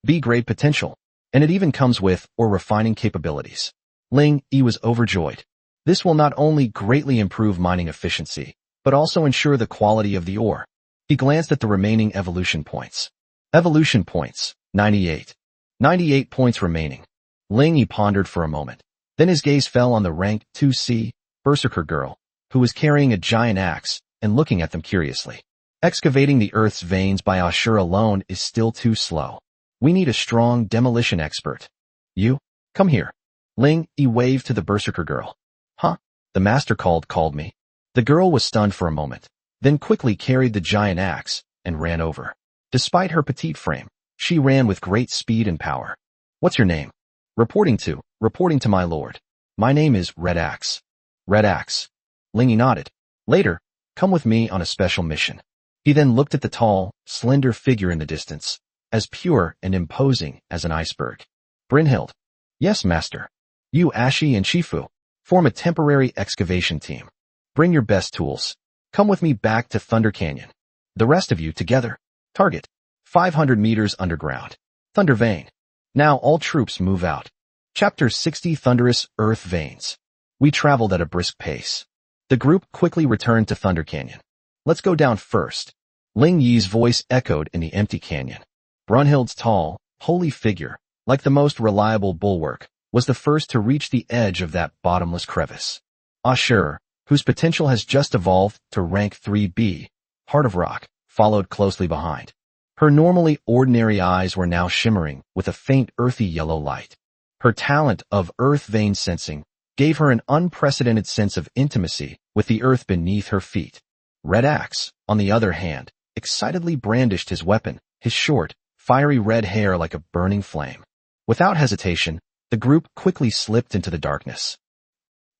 B grade potential, and it even comes with, or refining capabilities. Ling Yi was overjoyed. This will not only greatly improve mining efficiency, but also ensure the quality of the ore. He glanced at the remaining evolution points. Evolution points, 98. 98 points remaining. Ling Yi pondered for a moment. Then his gaze fell on the rank 2C Berserker girl, who was carrying a giant axe and looking at them curiously. Excavating the Earth's veins by Ashur alone is still too slow. We need a strong demolition expert. You, come here. Ling Yi waved to the Berserker girl. Huh? The master called me. The girl was stunned for a moment, then quickly carried the giant axe and ran over. Despite her petite frame, she ran with great speed and power. What's your name? Reporting to my lord. My name is Red Axe. Red Axe. Ling Yi nodded. Later, come with me on a special mission. He then looked at the tall, slender figure in the distance, as pure and imposing as an iceberg. Brynhild. Yes, master. You, Ashi and Shifu, form a temporary excavation team. Bring your best tools. Come with me back to Thunder Canyon. The rest of you together. Target. 500 meters underground. Thunder Vein. Now all troops move out. Chapter 60 Thunderous Earth Veins. We traveled at a brisk pace. The group quickly returned to Thunder Canyon. Let's go down first. Ling Yi's voice echoed in the empty canyon. Brunhild's tall, holy figure, like the most reliable bulwark, was the first to reach the edge of that bottomless crevice. Ashur, whose potential has just evolved to rank 3B, Heart of Rock, followed closely behind. Her normally ordinary eyes were now shimmering with a faint earthy yellow light. Her talent of earth vein sensing gave her an unprecedented sense of intimacy with the earth beneath her feet. Red Axe, on the other hand, excitedly brandished his weapon, his short, fiery red hair like a burning flame. Without hesitation, the group quickly slipped into the darkness.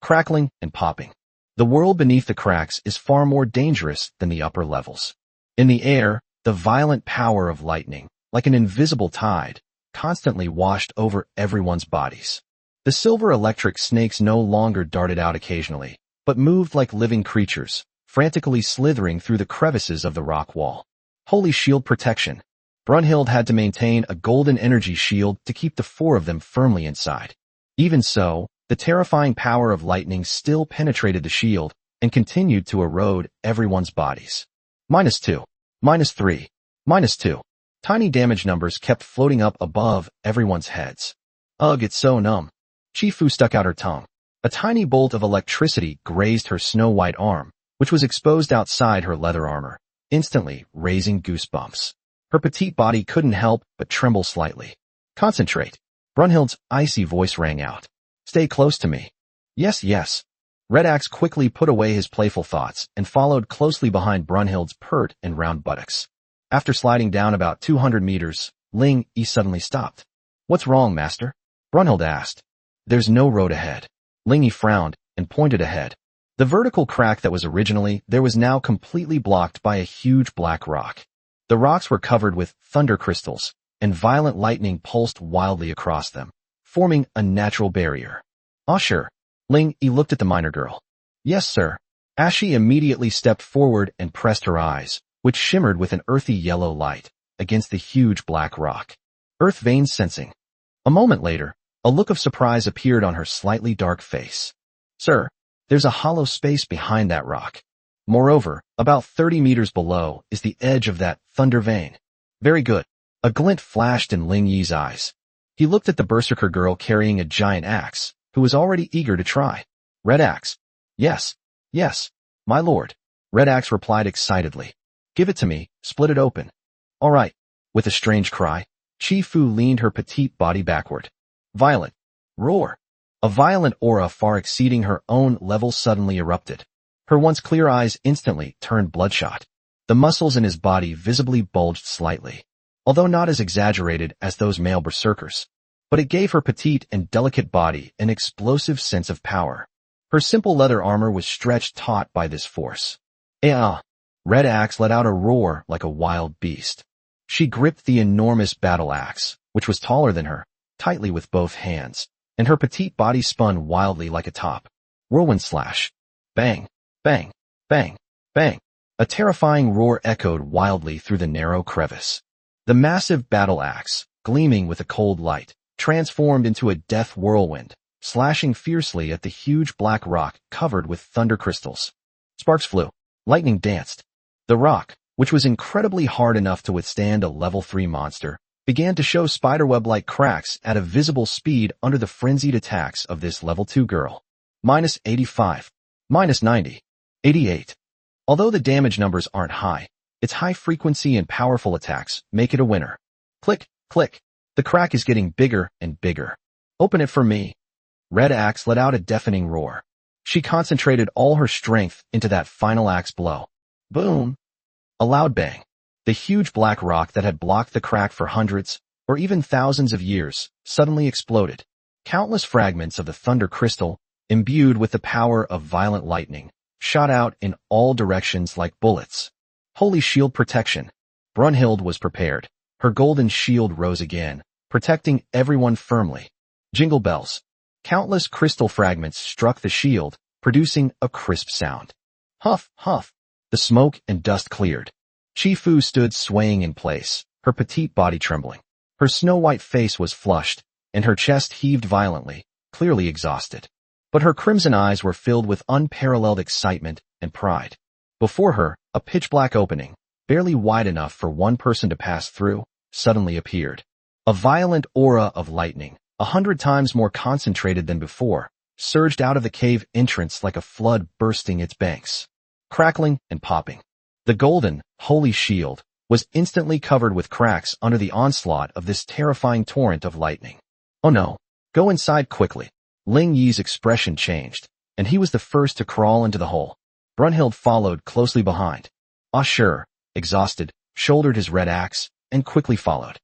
Crackling and popping. The world beneath the cracks is far more dangerous than the upper levels. In the air, the violent power of lightning, like an invisible tide, constantly washed over everyone's bodies. The silver electric snakes no longer darted out occasionally, but moved like living creatures, frantically slithering through the crevices of the rock wall. Holy shield protection. Brunhild had to maintain a golden energy shield to keep the four of them firmly inside. Even so, the terrifying power of lightning still penetrated the shield and continued to erode everyone's bodies. -2. -3. -2. Tiny damage numbers kept floating up above everyone's heads. Ugh, it's so numb. Shifu stuck out her tongue. A tiny bolt of electricity grazed her snow-white arm, which was exposed outside her leather armor, instantly raising goosebumps. Her petite body couldn't help but tremble slightly. Concentrate. Brunhild's icy voice rang out. Stay close to me. Yes, yes. Red Axe quickly put away his playful thoughts and followed closely behind Brunhild's pert and round buttocks. After sliding down about 200 meters, Ling Yi suddenly stopped. What's wrong, master? Brunhild asked. There's no road ahead. Ling Yi frowned and pointed ahead. The vertical crack that was originally there was now completely blocked by a huge black rock. The rocks were covered with thunder crystals, and violent lightning pulsed wildly across them, forming a natural barrier. Ashur. Ling Yi looked at the miner girl. Yes, sir. Ashi immediately stepped forward and pressed her eyes, which shimmered with an earthy yellow light, against the huge black rock. Earth veins sensing. A moment later, a look of surprise appeared on her slightly dark face. Sir, there's a hollow space behind that rock. Moreover, about 30 meters below is the edge of that thunder vein. Very good. A glint flashed in Ling Yi's eyes. He looked at the Berserker girl carrying a giant axe, who was already eager to try. Red Axe. Yes, yes, my lord. Red Axe replied excitedly. Give it to me, split it open. All right. With a strange cry, Shifu leaned her petite body backward. Violent. Roar. A violent aura far exceeding her own level suddenly erupted. Her once clear eyes instantly turned bloodshot. The muscles in his body visibly bulged slightly, although not as exaggerated as those male berserkers. But it gave her petite and delicate body an explosive sense of power. Her simple leather armor was stretched taut by this force. Ah! Red Axe let out a roar like a wild beast. She gripped the enormous battle axe, which was taller than her, tightly with both hands, and her petite body spun wildly like a top. Whirlwind slash. Bang, bang, bang, bang. A terrifying roar echoed wildly through the narrow crevice. The massive battle axe, gleaming with a cold light, transformed into a death whirlwind, slashing fiercely at the huge black rock covered with thunder crystals. Sparks flew. Lightning danced. The rock, which was incredibly hard enough to withstand a level 3 monster, began to show spiderweb-like cracks at a visible speed under the frenzied attacks of this level 2 girl. -85. -90. 88. Although the damage numbers aren't high, its high frequency and powerful attacks make it a winner. Click, click. The crack is getting bigger and bigger. Open it for me. Red Axe let out a deafening roar. She concentrated all her strength into that final axe blow. Boom! A loud bang. The huge black rock that had blocked the crack for hundreds, or even thousands of years, suddenly exploded. Countless fragments of the thunder crystal, imbued with the power of violent lightning, shot out in all directions like bullets. Holy shield protection. Brunhild was prepared. Her golden shield rose again, protecting everyone firmly. Jingle bells. Countless crystal fragments struck the shield, producing a crisp sound. Huff, huff. The smoke and dust cleared. Chi-Fu stood swaying in place, her petite body trembling. Her snow-white face was flushed, and her chest heaved violently, clearly exhausted. But her crimson eyes were filled with unparalleled excitement and pride. Before her, a pitch-black opening, barely wide enough for one person to pass through, suddenly appeared. A violent aura of lightning, 100 times more concentrated than before, surged out of the cave entrance like a flood bursting its banks. Crackling and popping. The golden, holy shield was instantly covered with cracks under the onslaught of this terrifying torrent of lightning. Oh no. Go inside quickly. Ling Yi's expression changed, and he was the first to crawl into the hole. Brunhild followed closely behind. Ah Shur, exhausted, shouldered his red axe, and quickly followed.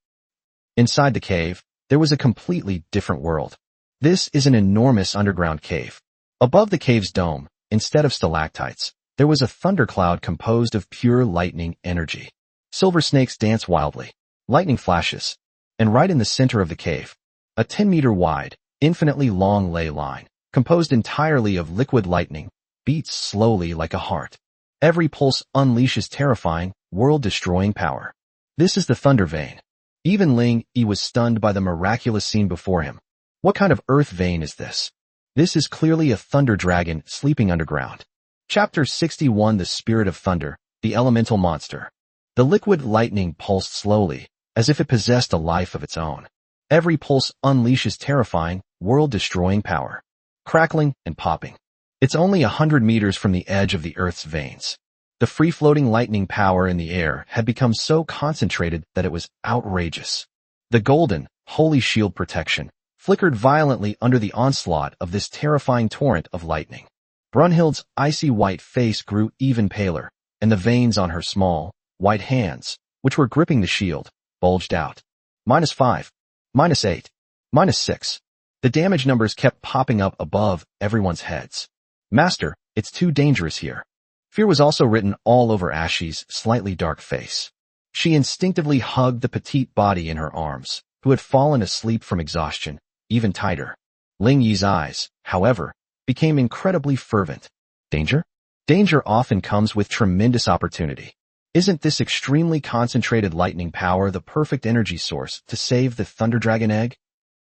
Inside the cave, there was a completely different world. This is an enormous underground cave. Above the cave's dome, instead of stalactites, there was a thundercloud composed of pure lightning energy. Silver snakes dance wildly. Lightning flashes. And right in the center of the cave, a 10-meter wide, infinitely long ley line, composed entirely of liquid lightning, beats slowly like a heart. Every pulse unleashes terrifying, world-destroying power. This is the Thunder Vein. Even Ling Yi was stunned by the miraculous scene before him. What kind of earth vein is this? This is clearly a thunder dragon sleeping underground. Chapter 61 The Spirit of Thunder, the Elemental Monster. The liquid lightning pulsed slowly, as if it possessed a life of its own. Every pulse unleashes terrifying, world-destroying power. Crackling and popping. It's only 100 meters from the edge of the Earth's veins. The free-floating lightning power in the air had become so concentrated that it was outrageous. The golden, holy shield protection flickered violently under the onslaught of this terrifying torrent of lightning. Brunhild's icy white face grew even paler, and the veins on her small, white hands, which were gripping the shield, bulged out. -5. -8. -6. The damage numbers kept popping up above everyone's heads. Master, it's too dangerous here. Fear was also written all over Ashi's slightly dark face. She instinctively hugged the petite body in her arms, who had fallen asleep from exhaustion, even tighter. Ling Yi's eyes, however, became incredibly fervent. Danger? Danger often comes with tremendous opportunity. Isn't this extremely concentrated lightning power the perfect energy source to save the Thunder Dragon egg?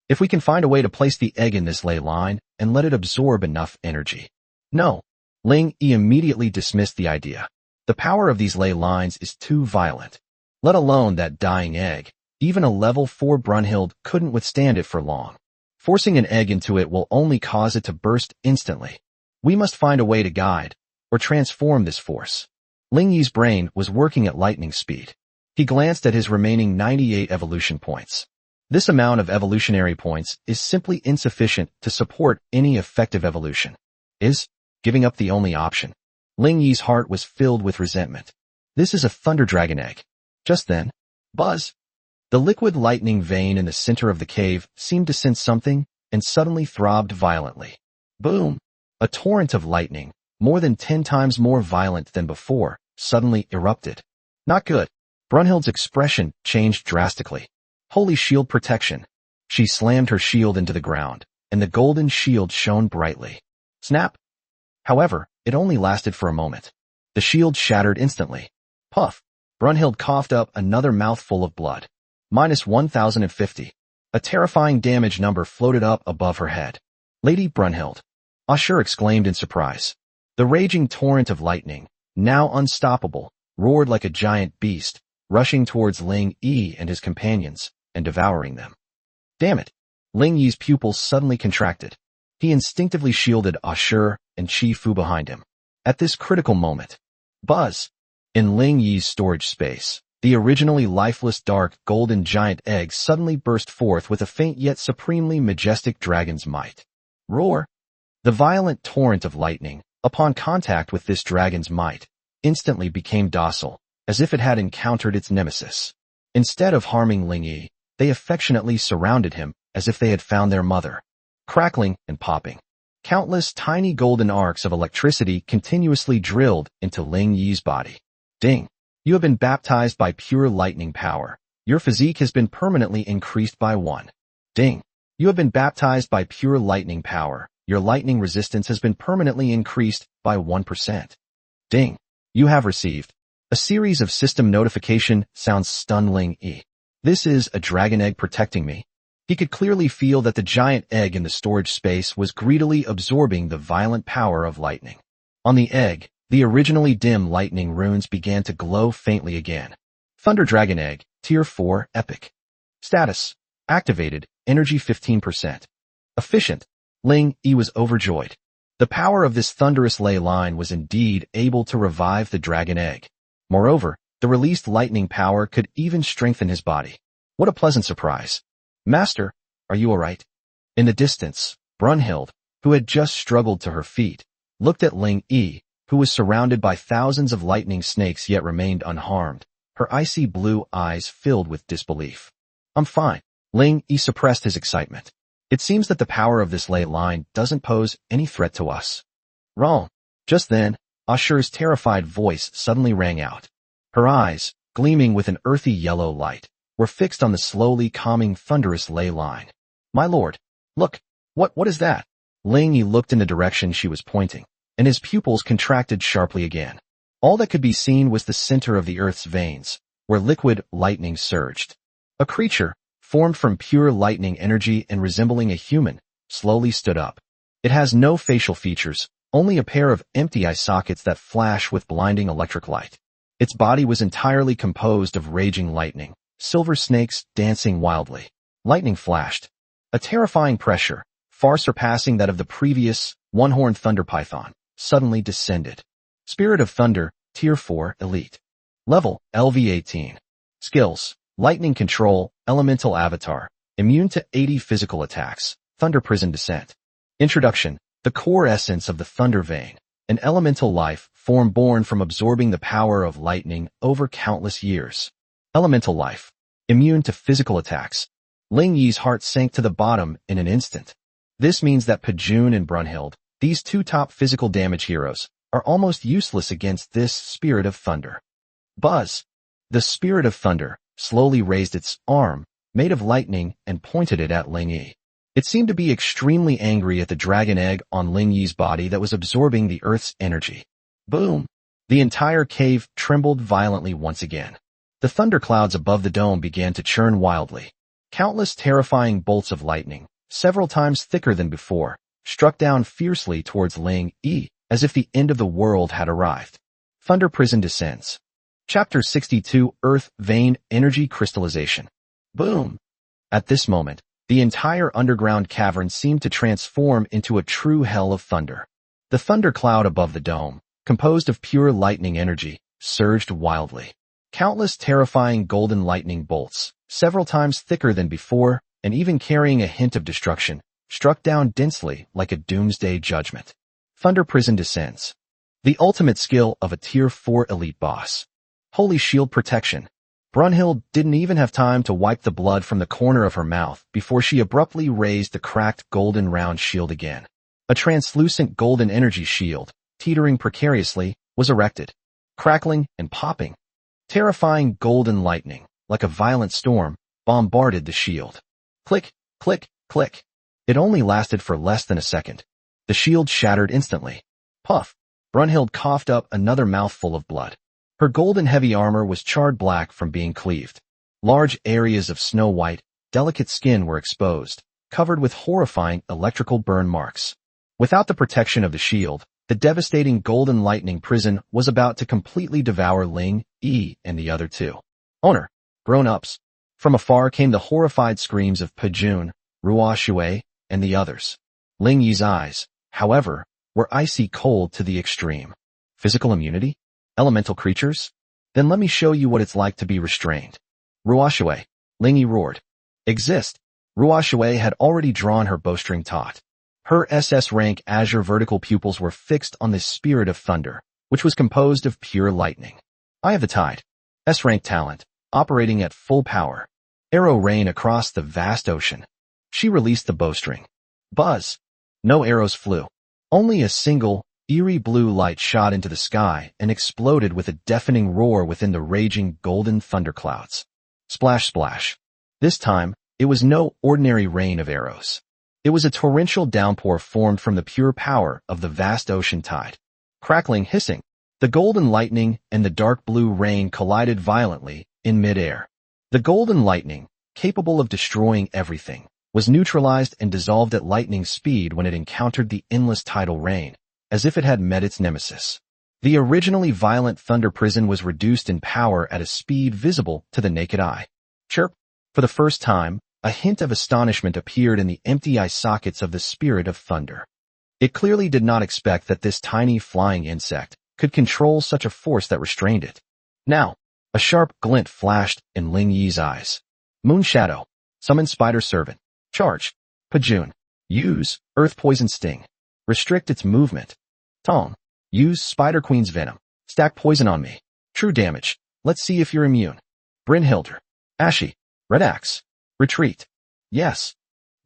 If we can find a way to place the egg in this ley line and let it absorb enough energy. No. Ling Yi immediately dismissed the idea. The power of these ley lines is too violent. Let alone that dying egg, even a level 4 Brunhild couldn't withstand it for long. Forcing an egg into it will only cause it to burst instantly. We must find a way to guide, or transform this force. Ling Yi's brain was working at lightning speed. He glanced at his remaining 98 evolution points. This amount of evolutionary points is simply insufficient to support any effective evolution. Is giving up the only option? Ling Yi's heart was filled with resentment. This is a Thunder Dragon egg. Just then, buzz! The liquid lightning vein in the center of the cave seemed to sense something and suddenly throbbed violently. Boom! A torrent of lightning, more than 10 times more violent than before, suddenly erupted. Not good. Brunhild's expression changed drastically. Holy shield protection. She slammed her shield into the ground, and the golden shield shone brightly. Snap! However, it only lasted for a moment. The shield shattered instantly. Puff. Brunhild coughed up another mouthful of blood. Minus 1050. A terrifying damage number floated up above her head. Lady Brunhild. Ashur exclaimed in surprise. The raging torrent of lightning, now unstoppable, roared like a giant beast, rushing towards Ling Yi and his companions, and devouring them. Damn it! Ling Yi's pupils suddenly contracted. He instinctively shielded Ashur and Qi Fu behind him. At this critical moment, buzz! In Ling Yi's storage space, the originally lifeless dark golden giant egg suddenly burst forth with a faint yet supremely majestic dragon's might. Roar! The violent torrent of lightning, upon contact with this dragon's might, instantly became docile, as if it had encountered its nemesis. Instead of harming Ling Yi, they affectionately surrounded him as if they had found their mother. Crackling and popping. Countless tiny golden arcs of electricity continuously drilled into Ling Yi's body. Ding! You have been baptized by pure lightning power. Your physique has been permanently increased by 1. Ding! You have been baptized by pure lightning power. Your lightning resistance has been permanently increased by 1%. Ding! You have received. A series of system notification sounds stun Ling Yi. This is a dragon egg protecting me. He could clearly feel that the giant egg in the storage space was greedily absorbing the violent power of lightning. On the egg, the originally dim lightning runes began to glow faintly again. Thunder Dragon Egg, Tier 4, Epic. Status: activated, energy 15%. Efficient. Ling Yi was overjoyed. The power of this thunderous ley line was indeed able to revive the dragon egg. Moreover, the released lightning power could even strengthen his body. What a pleasant surprise. Master, are you alright? In the distance, Brunhild, who had just struggled to her feet, looked at Ling Yi, who was surrounded by thousands of lightning snakes yet remained unharmed, her icy blue eyes filled with disbelief. I'm fine. Ling Yi suppressed his excitement. It seems that the power of this ley line doesn't pose any threat to us. Wrong. Just then, Ashur's terrified voice suddenly rang out. Her eyes, gleaming with an earthy yellow light, were fixed on the slowly calming thunderous ley line. My lord, look, what is that? Ling Yi looked in the direction she was pointing, and his pupils contracted sharply again. All that could be seen was the center of the earth's veins, where liquid lightning surged. A creature, formed from pure lightning energy and resembling a human, slowly stood up. It has no facial features, only a pair of empty eye sockets that flash with blinding electric light. Its body was entirely composed of raging lightning, silver snakes dancing wildly. Lightning flashed. A terrifying pressure, far surpassing that of the previous one-horned thunder python, suddenly descended. Spirit of Thunder, Tier 4, Elite. Level, LV18. Skills: Lightning Control, Elemental Avatar, immune to 80 physical attacks, Thunder Prison Descent. Introduction: The core essence of the Thunder Vein, an elemental life form born from absorbing the power of lightning over countless years. Elemental life, immune to physical attacks. Ling Yi's heart sank to the bottom in an instant. This means that Pajun and Brunhild, these two top physical damage heroes, are almost useless against this Spirit of Thunder. Buzz! The Spirit of Thunder slowly raised its arm, made of lightning, and pointed it at Ling Yi. It seemed to be extremely angry at the dragon egg on Ling Yi's body that was absorbing the earth's energy. Boom! The entire cave trembled violently once again. The thunderclouds above the dome began to churn wildly. Countless terrifying bolts of lightning, several times thicker than before, struck down fiercely towards Ling Yi, as if the end of the world had arrived. Thunder Prison descends. Chapter 62, Earth Vein Energy Crystallization. Boom! At this moment, the entire underground cavern seemed to transform into a true hell of thunder. The thunder cloud above the dome, composed of pure lightning energy, surged wildly. Countless terrifying golden lightning bolts, several times thicker than before, and even carrying a hint of destruction, struck down densely like a doomsday judgment. Thunder Prison descends. The ultimate skill of a Tier 4 elite boss. Holy Shield Protection. Brunhild didn't even have time to wipe the blood from the corner of her mouth before she abruptly raised the cracked golden round shield again. A translucent golden energy shield, teetering precariously, was erected. Crackling and popping. Terrifying golden lightning, like a violent storm, bombarded the shield. Click, click, click. It only lasted for less than a second. The shield shattered instantly. Puff. Brunhild coughed up another mouthful of blood. Her golden heavy armor was charred black from being cleaved. Large areas of snow-white, delicate skin were exposed, covered with horrifying electrical burn marks. Without the protection of the shield, the devastating golden lightning prison was about to completely devour Ling, Yi, and the other two. Owner, grown-ups. From afar came the horrified screams of Pejun, Ruo Shui, and the others. Ling Yi's eyes, however, were icy cold to the extreme. Physical immunity? Elemental creatures? Then let me show you what it's like to be restrained. Ruo Shui, Ling Yi roared. Exist. Ruo Shui had already drawn her bowstring taut. Her SS rank azure vertical pupils were fixed on the spirit of thunder, which was composed of pure lightning. Eye of the Tide. S-rank talent, operating at full power. Arrow rain across the vast ocean. She released the bowstring. Buzz. No arrows flew. Only a single, eerie blue light shot into the sky and exploded with a deafening roar within the raging golden thunderclouds. Splash, splash. This time, it was no ordinary rain of arrows. It was a torrential downpour formed from the pure power of the vast ocean tide. Crackling, hissing, the golden lightning and the dark blue rain collided violently in midair. The golden lightning, capable of destroying everything, was neutralized and dissolved at lightning speed when it encountered the endless tidal rain, as if it had met its nemesis. The originally violent thunder prison was reduced in power at a speed visible to the naked eye. Chirp! For the first time, a hint of astonishment appeared in the empty eye sockets of the spirit of thunder. It clearly did not expect that this tiny flying insect could control such a force that restrained it. Now, a sharp glint flashed in Ling Yi's eyes. Moon Shadow. Summon Spider Servant. Charge. Pejun. Use Earth Poison Sting. Restrict its movement. Tong. Use Spider Queen's Venom. Stack poison on me. True damage. Let's see if you're immune. Brynhilder. Ashy. Red Axe. Retreat. Yes.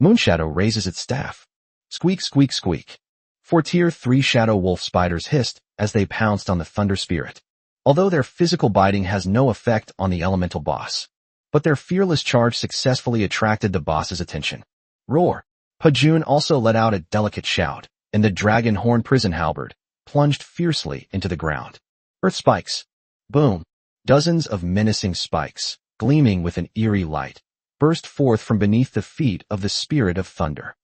Moonshadow raises its staff. Squeak, squeak, squeak. 4 Tier 3 Shadow Wolf spiders hissed as they pounced on the Thunder Spirit. Although their physical biting has no effect on the elemental boss. But their fearless charge successfully attracted the boss's attention. Roar. Pejun also let out a delicate shout, and the dragon horn prison halberd plunged fiercely into the ground. Earth spikes. Boom. Dozens of menacing spikes, gleaming with an eerie light, burst forth from beneath the feet of the spirit of thunder.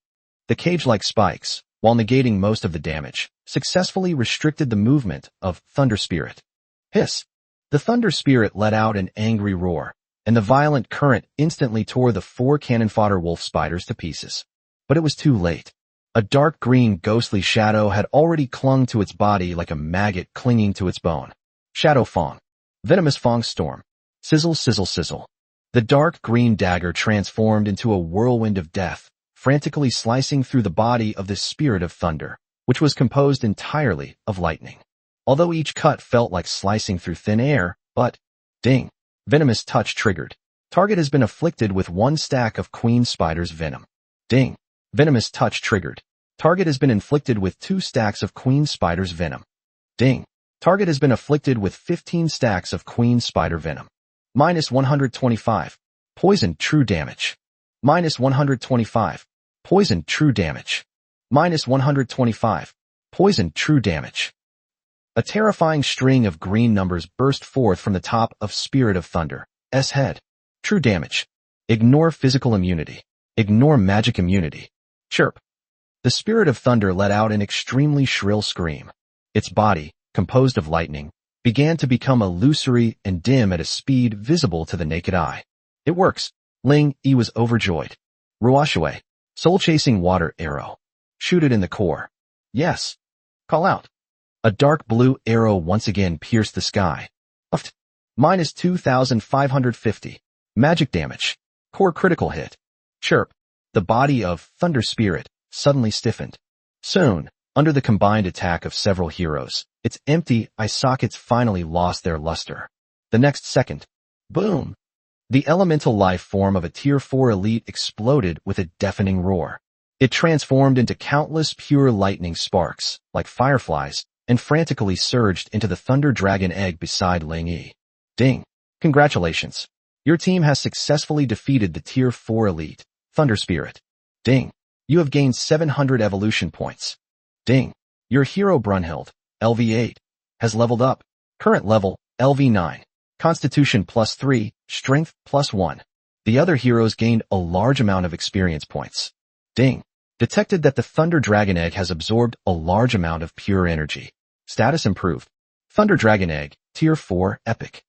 The cage-like spikes, while negating most of the damage, successfully restricted the movement of Thunder Spirit. Hiss! The Thunder Spirit let out an angry roar, and the violent current instantly tore the 4 cannon fodder wolf spiders to pieces. But it was too late. A dark green ghostly shadow had already clung to its body like a maggot clinging to its bone. Shadow Fong. Venomous Fong Storm. Sizzle, sizzle, sizzle. The dark green dagger transformed into a whirlwind of death, frantically slicing through the body of the spirit of thunder, which was composed entirely of lightning. Although each cut felt like slicing through thin air, but, ding, venomous touch triggered. Target has been afflicted with 1 stack of Queen Spider's venom. Ding, venomous touch triggered. Target has been inflicted with 2 stacks of Queen Spider's venom. Ding, target has been afflicted with 15 stacks of Queen Spider venom. Minus 125. Poison true damage. Minus 125. Poison true damage. Minus 125. Poison true damage. A terrifying string of green numbers burst forth from the top of Spirit of Thunder's head. True damage. Ignore physical immunity. Ignore magic immunity. Chirp. The Spirit of Thunder let out an extremely shrill scream. Its body, composed of lightning, began to become illusory and dim at a speed visible to the naked eye. It works. Ling Yi was overjoyed. Ruo Shui. Soul-chasing water arrow. Shoot it in the core. Yes. Call out. A dark blue arrow once again pierced the sky. Uft. Minus 2,550. Magic damage. Core critical hit. Chirp. The body of Thunder Spirit suddenly stiffened. Soon, under the combined attack of several heroes, its empty eye sockets finally lost their luster. The next second, boom! The elemental life form of a Tier 4 elite exploded with a deafening roar. It transformed into countless pure lightning sparks, like fireflies, and frantically surged into the Thunder Dragon egg beside Ling Yi. Ding! Congratulations! Your team has successfully defeated the Tier 4 elite, Thunder Spirit. Ding! You have gained 700 evolution points. Ding! Your hero Brunhild, LV8, has leveled up. Current level, LV9. Constitution +3, Strength +1. The other heroes gained a large amount of experience points. Ding. Detected that the Thunder Dragon Egg has absorbed a large amount of pure energy. Status improved. Thunder Dragon Egg, Tier 4, Epic.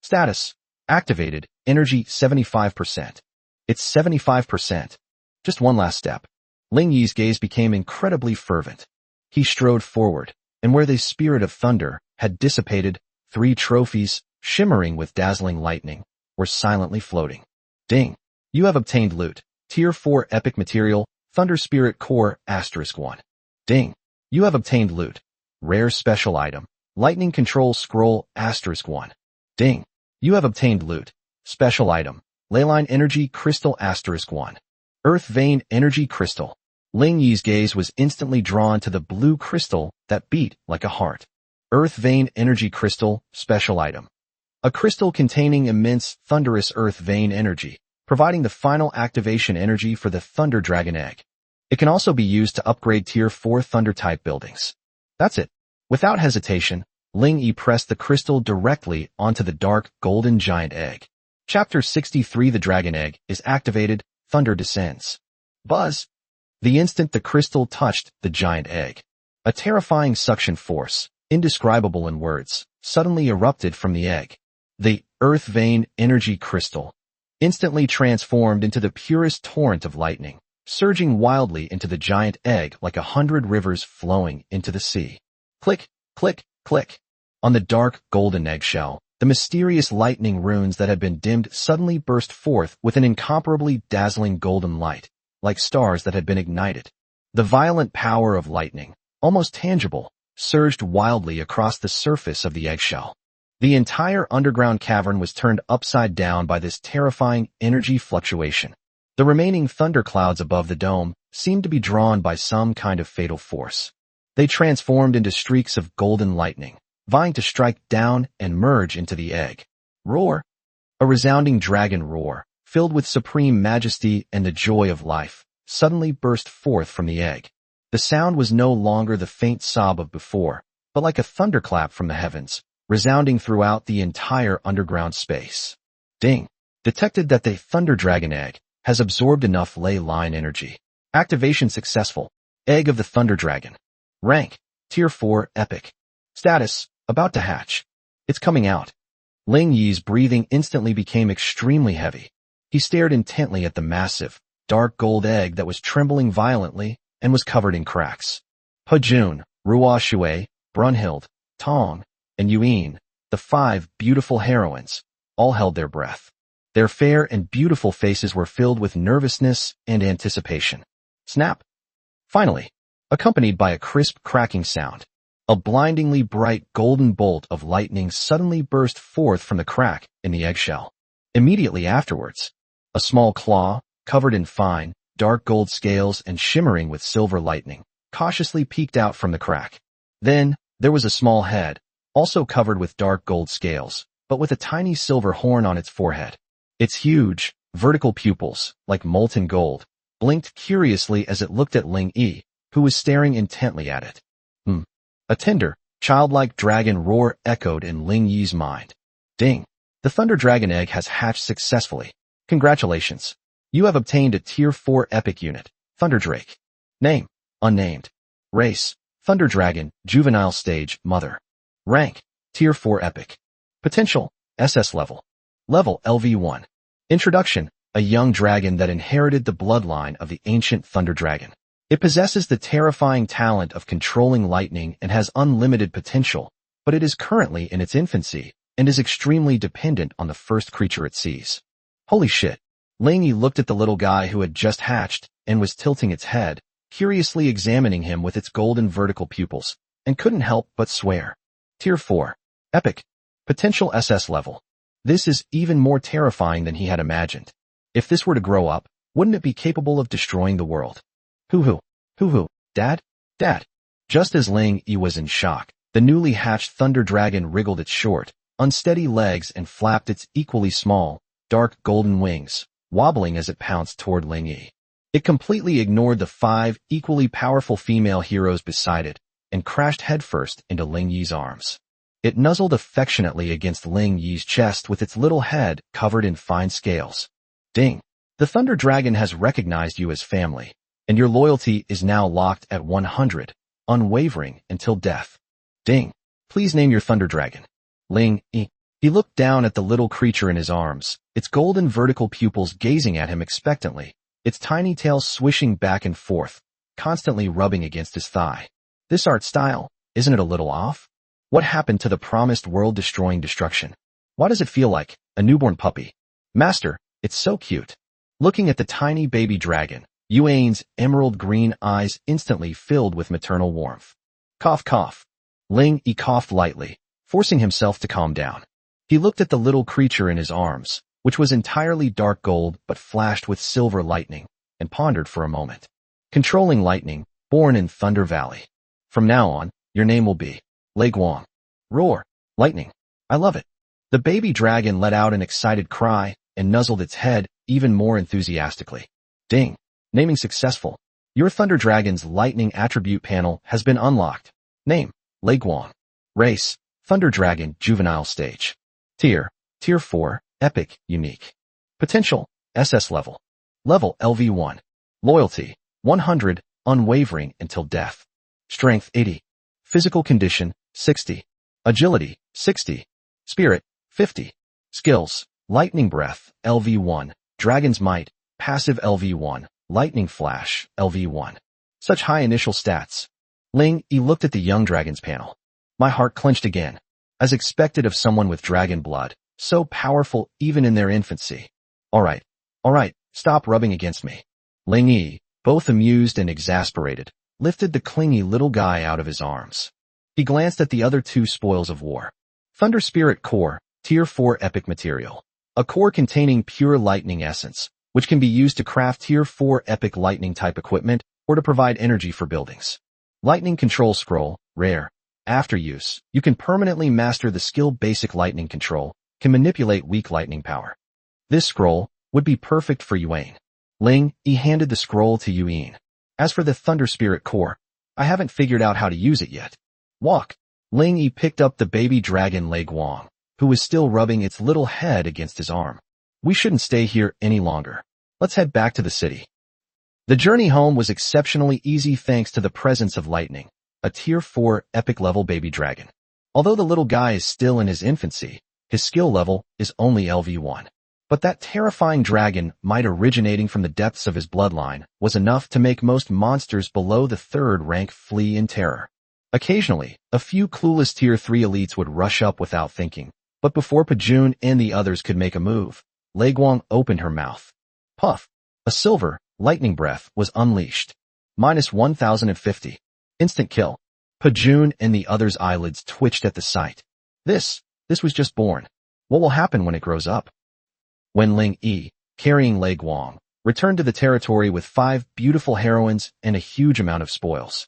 Status. Activated, energy 75%. It's 75%. Just one last step. Ling Yi's gaze became incredibly fervent. He strode forward, and where the Spirit of Thunder had dissipated, 3 trophies, shimmering with dazzling lightning, were silently floating. Ding. You have obtained loot. Tier 4 Epic Material, Thunder Spirit Core, *1. Ding. You have obtained loot. Rare Special Item, Lightning Control Scroll, *1. Ding. You have obtained loot. Special Item, Leyline Energy Crystal, *1. Earth Vein Energy Crystal. Ling Yi's gaze was instantly drawn to the blue crystal that beat like a heart. Earth Vein Energy Crystal, Special Item. A crystal containing immense, thunderous earth vein energy, providing the final activation energy for the Thunder Dragon Egg. It can also be used to upgrade Tier 4 Thunder-type buildings. That's it. Without hesitation, Ling Yi pressed the crystal directly onto the dark, golden giant egg. Chapter 63 The Dragon Egg is activated, Thunder descends. Buzz! The instant the crystal touched the giant egg, a terrifying suction force, indescribable in words, suddenly erupted from the egg. The Earth Vein Energy Crystal instantly transformed into the purest torrent of lightning, surging wildly into the giant egg like 100 rivers flowing into the sea. Click, click, click. On the dark, golden eggshell, the mysterious lightning runes that had been dimmed suddenly burst forth with an incomparably dazzling golden light, like stars that had been ignited. The violent power of lightning, almost tangible, surged wildly across the surface of the eggshell. The entire underground cavern was turned upside down by this terrifying energy fluctuation. The remaining thunderclouds above the dome seemed to be drawn by some kind of fatal force. They transformed into streaks of golden lightning, vying to strike down and merge into the egg. Roar! A resounding dragon roar, filled with supreme majesty and the joy of life, suddenly burst forth from the egg. The sound was no longer the faint sob of before, but like a thunderclap from the heavens, resounding throughout the entire underground space. Ding! Detected that the Thunder Dragon Egg has absorbed enough ley line energy. Activation successful. Egg of the Thunder Dragon. Rank, Tier 4 Epic. Status, about to hatch. It's coming out. Ling Yi's breathing instantly became extremely heavy. He stared intently at the massive, dark gold egg that was trembling violently and was covered in cracks. Pejun, Ruo Shui, Brunhild, Tong, and Yuan, the 5 beautiful heroines, all held their breath. Their fair and beautiful faces were filled with nervousness and anticipation. Snap! Finally, accompanied by a crisp cracking sound, a blindingly bright golden bolt of lightning suddenly burst forth from the crack in the eggshell. Immediately afterwards, a small claw, covered in fine, dark gold scales and shimmering with silver lightning, cautiously peeked out from the crack. Then, there was a small head, also covered with dark gold scales, but with a tiny silver horn on its forehead. Its huge, vertical pupils, like molten gold, blinked curiously as it looked at Ling Yi, who was staring intently at it. A tender, childlike dragon roar echoed in Ling Yi's mind. Ding! The Thunder Dragon Egg has hatched successfully. Congratulations! You have obtained a Tier 4 Epic unit, Thunder Drake. Name, unnamed. Race, Thunder Dragon, Juvenile Stage, Mother. Rank, Tier 4 Epic. Potential, SS level. Level LV1. Introduction, a young dragon that inherited the bloodline of the ancient Thunder Dragon. It possesses the terrifying talent of controlling lightning and has unlimited potential, but it is currently in its infancy and is extremely dependent on the first creature it sees. Holy shit. Ling Yi looked at the little guy who had just hatched and was tilting its head, curiously examining him with its golden vertical pupils, and couldn't help but swear. Tier 4. Epic. Potential SS level. This is even more terrifying than he had imagined. If this were to grow up, wouldn't it be capable of destroying the world? Hoo-hoo, Dad? Dad. Just as Ling Yi was in shock, the newly hatched Thunder Dragon wriggled its short, unsteady legs and flapped its equally small, dark golden wings, wobbling as it pounced toward Ling Yi. It completely ignored the 5 equally powerful female heroes beside it, and crashed headfirst into Ling Yi's arms. It nuzzled affectionately against Ling Yi's chest with its little head covered in fine scales. Ding! The Thunder Dragon has recognized you as family, and your loyalty is now locked at 100, unwavering until death. Ding! Please name your Thunder Dragon. Ling Yi. He looked down at the little creature in his arms, its golden vertical pupils gazing at him expectantly, its tiny tail swishing back and forth, constantly rubbing against his thigh. This art style, isn't it a little off? What happened to the promised world-destroying destruction? Why does it feel like a newborn puppy? Master, it's so cute. Looking at the tiny baby dragon, Yuan's emerald green eyes instantly filled with maternal warmth. Cough, cough. Ling Yi coughed lightly, forcing himself to calm down. He looked at the little creature in his arms, which was entirely dark gold but flashed with silver lightning, and pondered for a moment. Controlling lightning, born in Thunder Valley. From now on, your name will be Lei Guang. Roar, lightning. I love it. The baby dragon let out an excited cry and nuzzled its head even more enthusiastically. Ding. Naming successful. Your Thunder Dragon's lightning attribute panel has been unlocked. Name, Lei Guang. Race, Thunder Dragon Juvenile Stage. Tier 4, Epic, Unique. Potential, SS level. Level LV1. Loyalty, 100, unwavering until death. Strength, 80. Physical condition, 60. Agility, 60. Spirit, 50. Skills, Lightning Breath, LV1. Dragon's Might, Passive LV1. Lightning Flash, LV1. Such high initial stats. Ling Yi looked at the young dragon's panel. My heart clenched again. As expected of someone with dragon blood, so powerful even in their infancy. Alright, stop rubbing against me. Ling Yi, both amused and exasperated, lifted the clingy little guy out of his arms. He glanced at the other two spoils of war. Thunder Spirit Core, Tier 4 Epic Material. A core containing pure lightning essence, which can be used to craft Tier 4 Epic Lightning type equipment or to provide energy for buildings. Lightning Control Scroll, Rare. After use, you can permanently master the skill Basic Lightning Control, can manipulate weak lightning power. This scroll would be perfect for Yuan. Ling Yi handed the scroll to Yuan. As for the Thunder Spirit Core, I haven't figured out how to use it yet. Walk. Ling Yi picked up the baby dragon Lei Guang, who was still rubbing its little head against his arm. We shouldn't stay here any longer. Let's head back to the city. The journey home was exceptionally easy thanks to the presence of lightning, a Tier 4 epic level baby dragon. Although the little guy is still in his infancy, his skill level is only LV1. But that terrifying dragon might originating from the depths of his bloodline was enough to make most monsters below the 3rd rank flee in terror. Occasionally, a few clueless Tier 3 elites would rush up without thinking, but before Pajun and the others could make a move, Lei Guang opened her mouth. Puff! A silver, lightning breath was unleashed. Minus 1050. Instant kill. Pajun and the others' eyelids twitched at the sight. This was just born. What will happen when it grows up? When Ling Yi, carrying Lei Guang, returned to the territory with 5 beautiful heroines and a huge amount of spoils.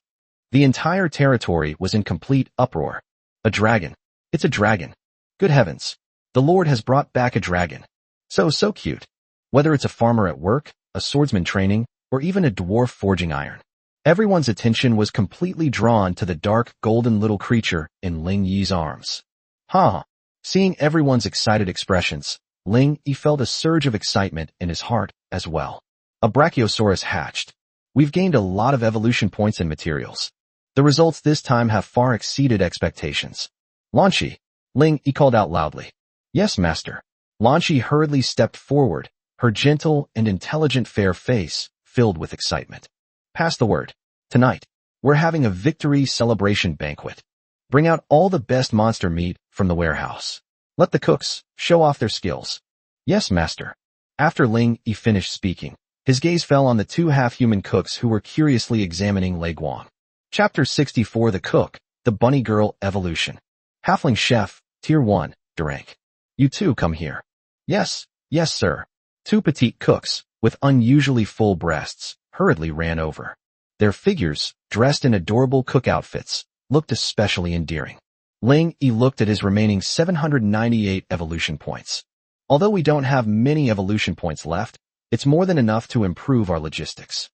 The entire territory was in complete uproar. A dragon. It's a dragon. Good heavens. The Lord has brought back a dragon. So cute. Whether it's a farmer at work, a swordsman training, or even a dwarf forging iron. Everyone's attention was completely drawn to the dark golden little creature in Ling Yi's arms. Ha! Seeing everyone's excited expressions, Ling Yi felt a surge of excitement in his heart as well. A Brachiosaurus hatched. We've gained a lot of evolution points and materials. The results this time have far exceeded expectations. Lanchi, Ling Yi called out loudly. Yes, master. Lanchi hurriedly stepped forward, her gentle and intelligent fair face filled with excitement. Pass the word. Tonight, we're having a victory celebration banquet. Bring out all the best monster meat from the warehouse. Let the cooks show off their skills. Yes, master. After Ling Yi finished speaking, his gaze fell on the 2 half-human cooks who were curiously examining Lei Guang. Chapter 64 The Cook, the Bunny Girl Evolution. Halfling Chef, Tier 1, Durank. You two come here. Yes, sir. 2 petite cooks, with unusually full breasts, hurriedly ran over. Their figures, dressed in adorable cook outfits, looked especially endearing. Ling Yi looked at his remaining 798 evolution points. Although we don't have many evolution points left, it's more than enough to improve our logistics.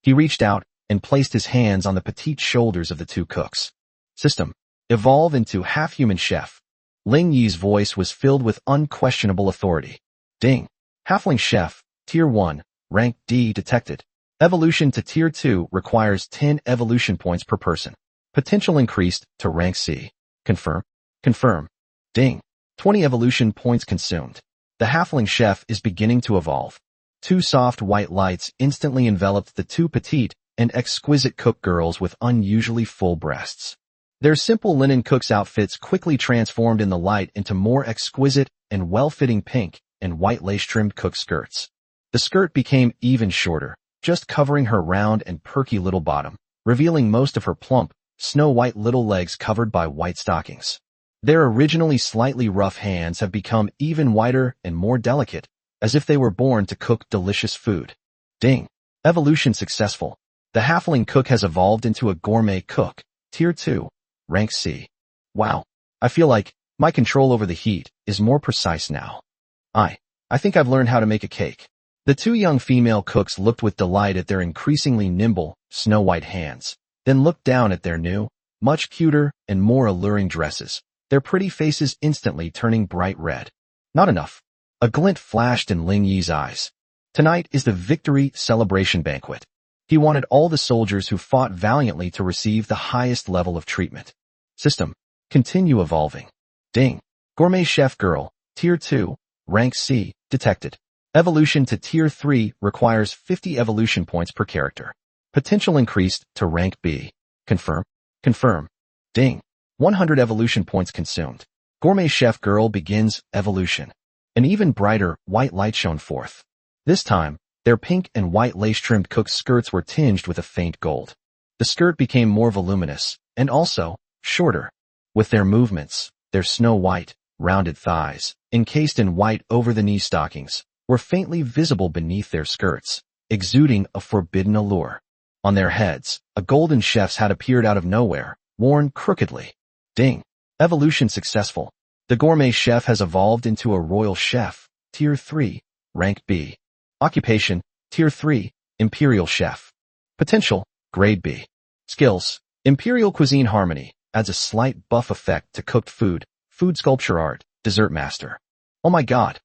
He reached out and placed his hands on the petite shoulders of the two cooks. System. Evolve into half-human chef. Ling Yi's voice was filled with unquestionable authority. Ding. Halfling chef, Tier 1, rank D detected. Evolution to Tier 2 requires 10 evolution points per person. Potential increased to rank C. Confirm. Confirm. Ding. 20 evolution points consumed. The halfling chef is beginning to evolve. Two soft white lights instantly enveloped the two petite and exquisite cook girls with unusually full breasts. Their simple linen cook's outfits quickly transformed in the light into more exquisite and well-fitting pink and white lace-trimmed cook skirts. The skirt became even shorter, just covering her round and perky little bottom, revealing most of her plump, snow-white little legs covered by white stockings. Their originally slightly rough hands have become even whiter and more delicate, as if they were born to cook delicious food. Ding. Evolution successful. The halfling cook has evolved into a gourmet cook, Tier 2, rank C. Wow. I feel like my control over the heat is more precise now. I think I've learned how to make a cake. The two young female cooks looked with delight at their increasingly nimble, snow-white hands, then looked down at their new, much cuter and more alluring dresses, their pretty faces instantly turning bright red. Not enough. A glint flashed in Ling Yi's eyes. Tonight is the victory celebration banquet. He wanted all the soldiers who fought valiantly to receive the highest level of treatment. System. Continue evolving. Ding. Gourmet chef girl, Tier 2, rank C, detected. Evolution to Tier 3 requires 50 evolution points per character. Potential increased to rank B. Confirm. Confirm. Ding. 100 evolution points consumed. Gourmet chef girl begins evolution. An even brighter white light shone forth. This time, their pink and white lace-trimmed cook's skirts were tinged with a faint gold. The skirt became more voluminous, and also, shorter. With their movements, their snow-white, rounded thighs, encased in white over-the-knee stockings, were faintly visible beneath their skirts, exuding a forbidden allure. On their heads, a golden chef's hat appeared out of nowhere, worn crookedly. Ding. Evolution successful. The gourmet chef has evolved into a royal chef, Tier 3, rank B. Occupation, Tier 3, Imperial Chef. Potential, Grade B. Skills, Imperial Cuisine Harmony, adds a slight buff effect to cooked food, food sculpture art, dessert master. Oh my god,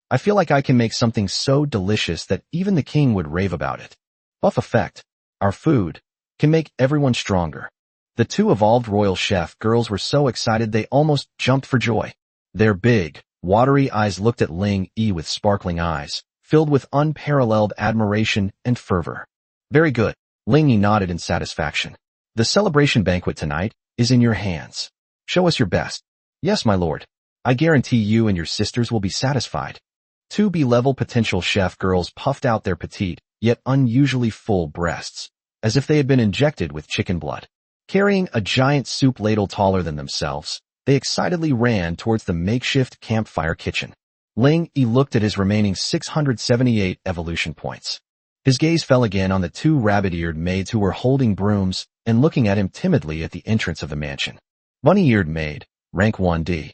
I feel like I can make something so delicious that even the king would rave about it. Buff effect, our food, can make everyone stronger. The two evolved royal chef girls were so excited they almost jumped for joy. Their big, watery eyes looked at Ling Yi with sparkling eyes, filled with unparalleled admiration and fervor. Very good, Ling Yi nodded in satisfaction. The celebration banquet tonight is in your hands. Show us your best. Yes, my lord. I guarantee you and your sisters will be satisfied. Two B-level potential chef girls puffed out their petite, yet unusually full breasts, as if they had been injected with chicken blood. Carrying a giant soup ladle taller than themselves, they excitedly ran towards the makeshift campfire kitchen. Ling Yi looked at his remaining 678 evolution points. His gaze fell again on the two rabbit-eared maids who were holding brooms and looking at him timidly at the entrance of the mansion. Bunny-eared maid, rank 1D.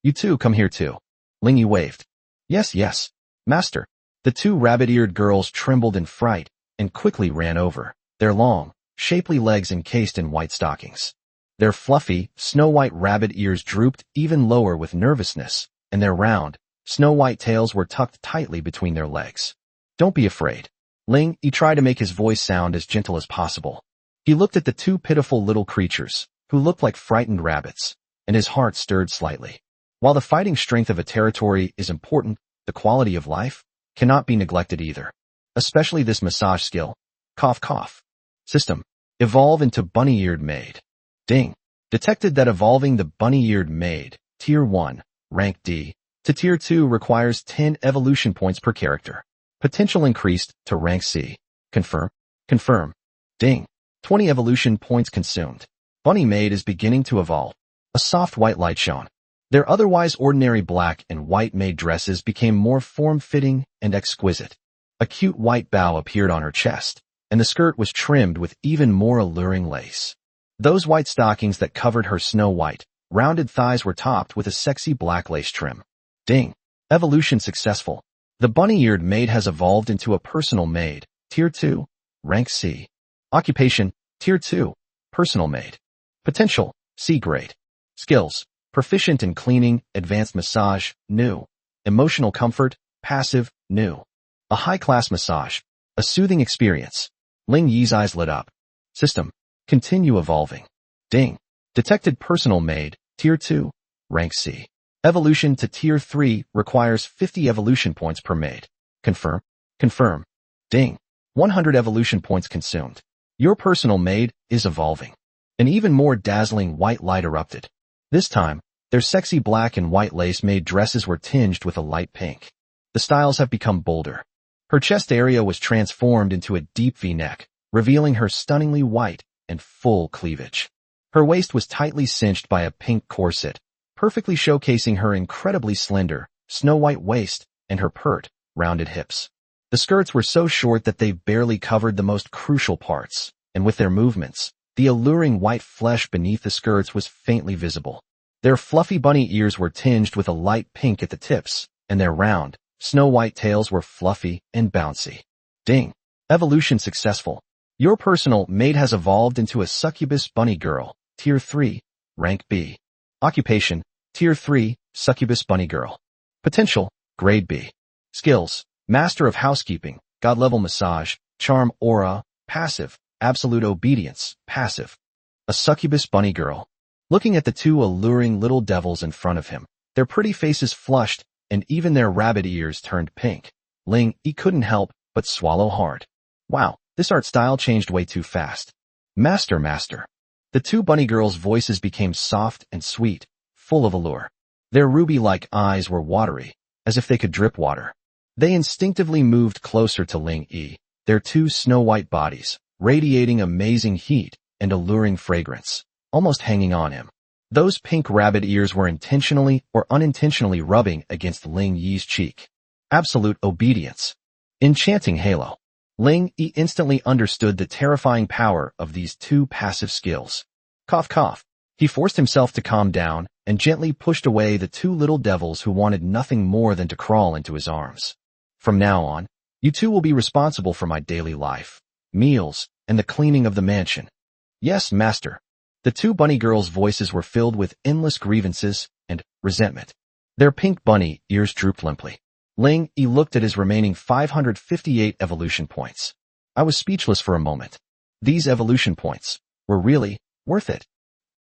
You two come here too. Ling Yi waved. Yes, master. The two rabbit-eared girls trembled in fright and quickly ran over, their long, shapely legs encased in white stockings. Their fluffy, snow-white rabbit ears drooped even lower with nervousness, and their round, snow-white tails were tucked tightly between their legs. Don't be afraid. Ling Yi tried to make his voice sound as gentle as possible. He looked at the two pitiful little creatures, who looked like frightened rabbits, and his heart stirred slightly. While the fighting strength of a territory is important, the quality of life cannot be neglected either. Especially this massage skill. Cough cough. System. Evolve into bunny-eared maid. Ding. Detected that evolving the bunny-eared maid, Tier 1, rank D, to Tier 2 requires 10 evolution points per character. Potential increased to rank C. Confirm. Confirm. Ding. 20 evolution points consumed. Bunny maid is beginning to evolve. A soft white light shone. Their otherwise ordinary black and white maid dresses became more form-fitting and exquisite. A cute white bow appeared on her chest, and the skirt was trimmed with even more alluring lace. Those white stockings that covered her snow-white, rounded thighs were topped with a sexy black lace trim. Ding. Evolution successful. The bunny-eared maid has evolved into a personal maid, Tier 2, rank C. Occupation, Tier 2, personal maid. Potential, C grade. Skills, proficient in cleaning, advanced massage, new. Emotional comfort, passive, new. A high-class massage, a soothing experience. Ling Yi's eyes lit up. System, continue evolving. Ding. Detected personal maid, Tier 2, rank C. Evolution to Tier 3 requires 50 evolution points per maid. Confirm. Confirm. Ding. 100 evolution points consumed. Your personal maid is evolving. An even more dazzling white light erupted. This time, their sexy black and white lace-made dresses were tinged with a light pink. The styles have become bolder. Her chest area was transformed into a deep V-neck, revealing her stunningly white and full cleavage. Her waist was tightly cinched by a pink corset, perfectly showcasing her incredibly slender, snow-white waist and her pert, rounded hips. The skirts were so short that they barely covered the most crucial parts, and with their movements, the alluring white flesh beneath the skirts was faintly visible. Their fluffy bunny ears were tinged with a light pink at the tips, and their round, snow-white tails were fluffy and bouncy. Ding. Evolution successful. Your personal maid has evolved into a succubus bunny girl, Tier 3, rank B. Occupation, Tier 3, succubus bunny girl. Potential, grade B. Skills, master of housekeeping, god-level massage, charm aura, passive, absolute obedience, passive. A succubus bunny girl. Looking at the two alluring little devils in front of him, their pretty faces flushed, and even their rabbit ears turned pink. Ling Yi couldn't help but swallow hard. Wow, this art style changed way too fast. Master. The two bunny girls' voices became soft and sweet, full of allure. Their ruby-like eyes were watery, as if they could drip water. They instinctively moved closer to Ling Yi, their two snow-white bodies, radiating amazing heat and alluring fragrance, almost hanging on him. Those pink rabbit ears were intentionally or unintentionally rubbing against Ling Yi's cheek. Absolute obedience. Enchanting halo. Ling Yi instantly understood the terrifying power of these two passive skills. Cough cough. He forced himself to calm down and gently pushed away the two little devils who wanted nothing more than to crawl into his arms. From now on, you two will be responsible for my daily life, meals, and the cleaning of the mansion. Yes, master. The two bunny girls' voices were filled with endless grievances and resentment. Their pink bunny ears drooped limply. Ling Yi looked at his remaining 558 evolution points. I was speechless for a moment. These evolution points were really worth it.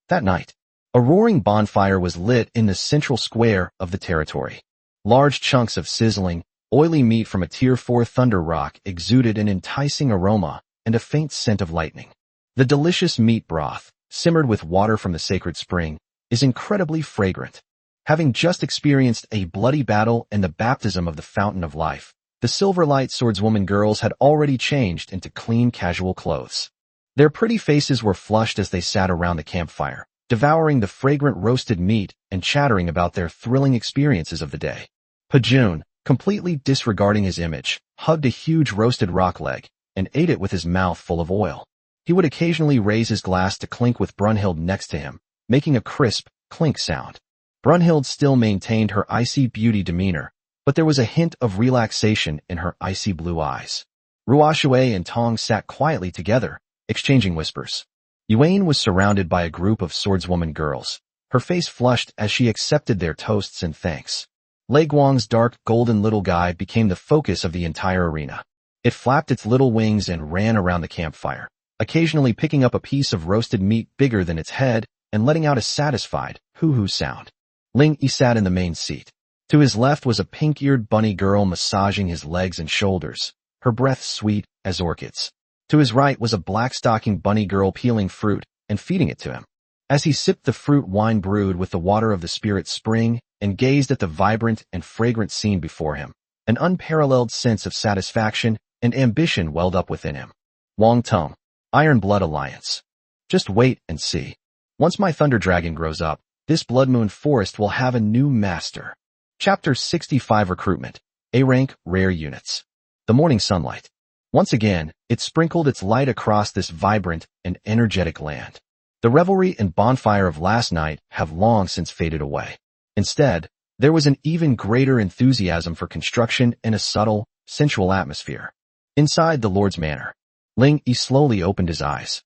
That night, a roaring bonfire was lit in the central square of the territory. Large chunks of sizzling, oily meat from a Tier 4 thunder rock exuded an enticing aroma and a faint scent of lightning. The delicious meat broth, simmered with water from the sacred spring, is incredibly fragrant. Having just experienced a bloody battle and the baptism of the fountain of life, the Silverlight Swordswoman girls had already changed into clean casual clothes. Their pretty faces were flushed as they sat around the campfire, devouring the fragrant roasted meat and chattering about their thrilling experiences of the day. Pajun, completely disregarding his image, hugged a huge roasted rock leg and ate it with his mouth full of oil. He would occasionally raise his glass to clink with Brunhild next to him, making a crisp, clink sound. Brunhild still maintained her icy beauty demeanor, but there was a hint of relaxation in her icy blue eyes. Ruoxue and Tong sat quietly together, exchanging whispers. Yuan was surrounded by a group of swordswoman girls, her face flushed as she accepted their toasts and thanks. Lei Guang's dark golden little guy became the focus of the entire arena. It flapped its little wings and ran around the campfire, occasionally picking up a piece of roasted meat bigger than its head and letting out a satisfied hoo-hoo sound. Ling Yi sat in the main seat. To his left was a pink-eared bunny girl massaging his legs and shoulders, her breath sweet as orchids. To his right was a black-stocking bunny girl peeling fruit and feeding it to him. As he sipped the fruit wine brewed with the water of the spirit spring and gazed at the vibrant and fragrant scene before him, an unparalleled sense of satisfaction and ambition welled up within him. Wang Tung, Iron Blood Alliance. Just wait and see. Once my Thunder Dragon grows up, this Blood Moon Forest will have a new master. Chapter 65 Recruitment. A-Rank Rare Units. The morning sunlight. Once again, it sprinkled its light across this vibrant and energetic land. The revelry and bonfire of last night have long since faded away. Instead, there was an even greater enthusiasm for construction and a subtle, sensual atmosphere. Inside the Lord's Manor, Ling Yi slowly opened his eyes.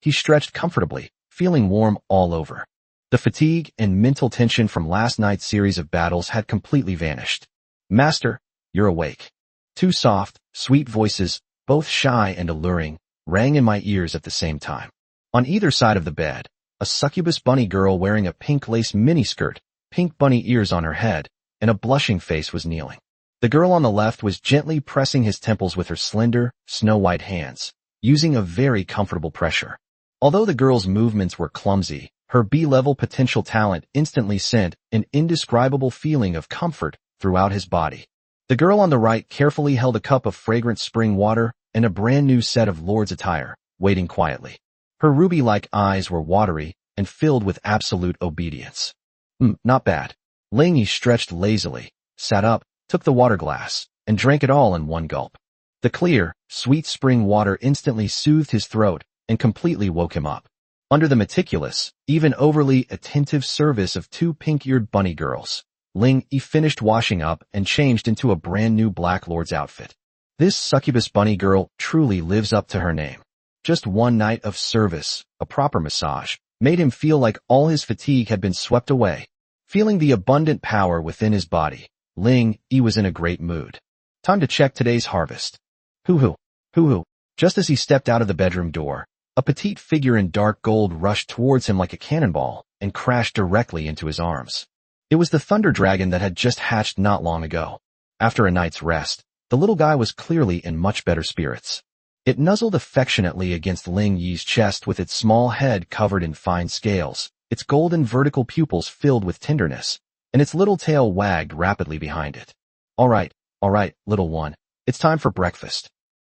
He stretched comfortably, feeling warm all over. The fatigue and mental tension from last night's series of battles had completely vanished. Master, you're awake. Two soft, sweet voices, both shy and alluring, rang in my ears at the same time. On either side of the bed, a succubus bunny girl wearing a pink lace miniskirt, pink bunny ears on her head, and a blushing face was kneeling. The girl on the left was gently pressing his temples with her slender, snow-white hands, using a very comfortable pressure. Although the girl's movements were clumsy, her B-level potential talent instantly sent an indescribable feeling of comfort throughout his body. The girl on the right carefully held a cup of fragrant spring water and a brand new set of lord's attire, waiting quietly. Her ruby-like eyes were watery and filled with absolute obedience. Not bad. Ling Yi stretched lazily, sat up, took the water glass, and drank it all in one gulp. The clear, sweet spring water instantly soothed his throat and completely woke him up. Under the meticulous, even overly attentive service of two pink-eared bunny girls, Ling Yi finished washing up and changed into a brand new Black Lord's outfit. This succubus bunny girl truly lives up to her name. Just one night of service, a proper massage, made him feel like all his fatigue had been swept away. Feeling the abundant power within his body, Ling Yi was in a great mood. Time to check today's harvest. Hoo-hoo. Just as he stepped out of the bedroom door, a petite figure in dark gold rushed towards him like a cannonball and crashed directly into his arms. It was the thunder dragon that had just hatched not long ago. After a night's rest, the little guy was clearly in much better spirits. It nuzzled affectionately against Ling Yi's chest with its small head covered in fine scales, its golden vertical pupils filled with tenderness, and its little tail wagged rapidly behind it. All right, little one, it's time for breakfast.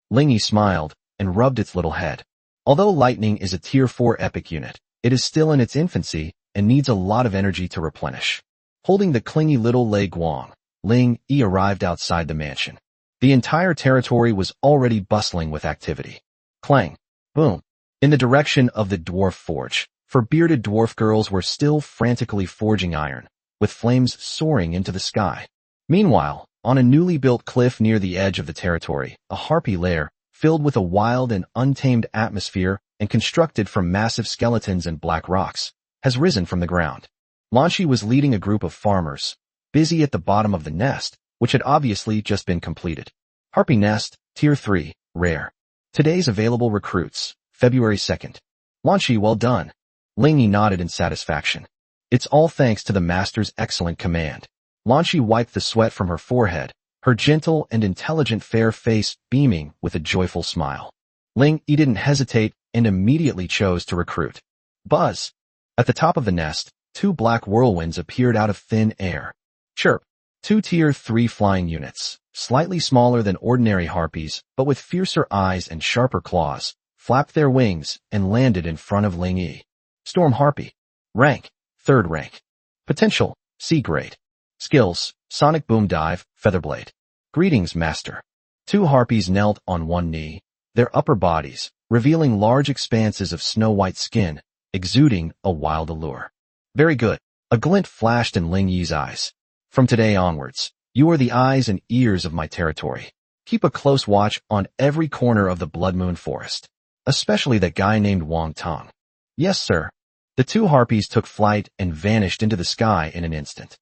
Ling Yi smiled and rubbed its little head. Although Lightning is a Tier 4 epic unit, it is still in its infancy and needs a lot of energy to replenish. Holding the clingy little Lei Guang, Ling Yi arrived outside the mansion. The entire territory was already bustling with activity. Clang! Boom! In the direction of the dwarf forge, for bearded dwarf girls were still frantically forging iron, with flames soaring into the sky. Meanwhile, on a newly built cliff near the edge of the territory, a harpy lair, filled with a wild and untamed atmosphere and constructed from massive skeletons and black rocks, has risen from the ground. Lanchi was leading a group of farmers, busy at the bottom of the nest, which had obviously just been completed. Harpy Nest, Tier 3, Rare. Today's available recruits, February 2nd. Lanchi, well done. Ling Yi nodded in satisfaction. It's all thanks to the master's excellent command. Lanchi wiped the sweat from her forehead, her gentle and intelligent fair face beaming with a joyful smile. Ling Yi didn't hesitate and immediately chose to recruit. Buzz! At the top of the nest, two black whirlwinds appeared out of thin air. Chirp! Two Tier 3 flying units, slightly smaller than ordinary harpies, but with fiercer eyes and sharper claws, flapped their wings and landed in front of Ling Yi. Storm Harpy. Rank, 3rd rank. Potential, C grade. Skills, Sonic Boom Dive, Featherblade. Greetings, Master. Two harpies knelt on one knee, their upper bodies, revealing large expanses of snow-white skin, exuding a wild allure. Very good. A glint flashed in Ling Yi's eyes. From today onwards, you are the eyes and ears of my territory. Keep a close watch on every corner of the Blood Moon Forest, especially that guy named Wang Tong. Yes, sir. The two harpies took flight and vanished into the sky in an instant.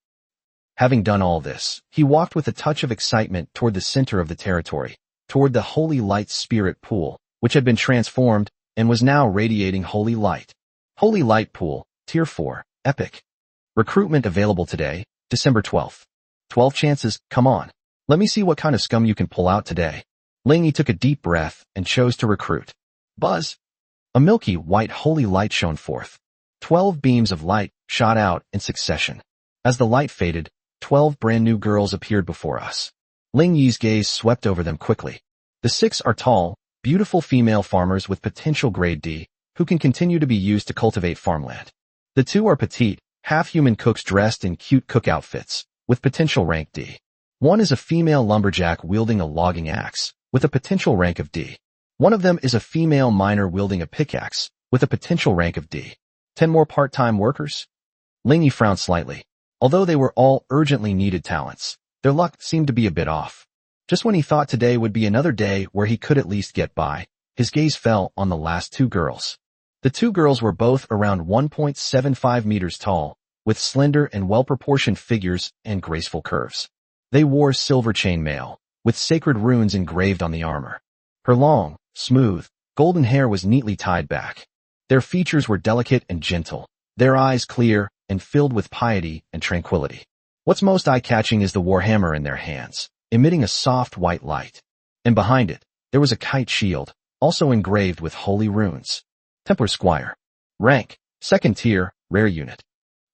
Having done all this, he walked with a touch of excitement toward the center of the territory, toward the Holy Light Spirit Pool, which had been transformed and was now radiating holy light. Holy Light Pool, Tier 4, Epic. Recruitment available today, December 12th. 12 chances, come on. Let me see what kind of scum you can pull out today. Ling Yi took a deep breath and chose to recruit. Buzz! A milky white holy light shone forth. 12 beams of light shot out in succession. As the light faded, 12 brand new girls appeared before us. Ling Yi's gaze swept over them quickly. The 6 are tall, beautiful female farmers with potential grade D, who can continue to be used to cultivate farmland. The 2 are petite, half-human cooks dressed in cute cook outfits, with potential rank D. 1 is a female lumberjack wielding a logging axe, with a potential rank of D. One of them is a female miner wielding a pickaxe, with a potential rank of D. 10 more part-time workers? Ling Yi frowned slightly. Although they were all urgently needed talents, their luck seemed to be a bit off. Just when he thought today would be another day where he could at least get by, his gaze fell on the last two girls. The two girls were both around 1.75 meters tall, with slender and well-proportioned figures and graceful curves. They wore silver chainmail, with sacred runes engraved on the armor. Her long, smooth, golden hair was neatly tied back. Their features were delicate and gentle, their eyes clear and filled with piety and tranquility. What's most eye-catching is the warhammer in their hands, emitting a soft white light. And behind it, there was a kite shield, also engraved with holy runes. Templar Squire. Rank, 2nd tier, rare unit.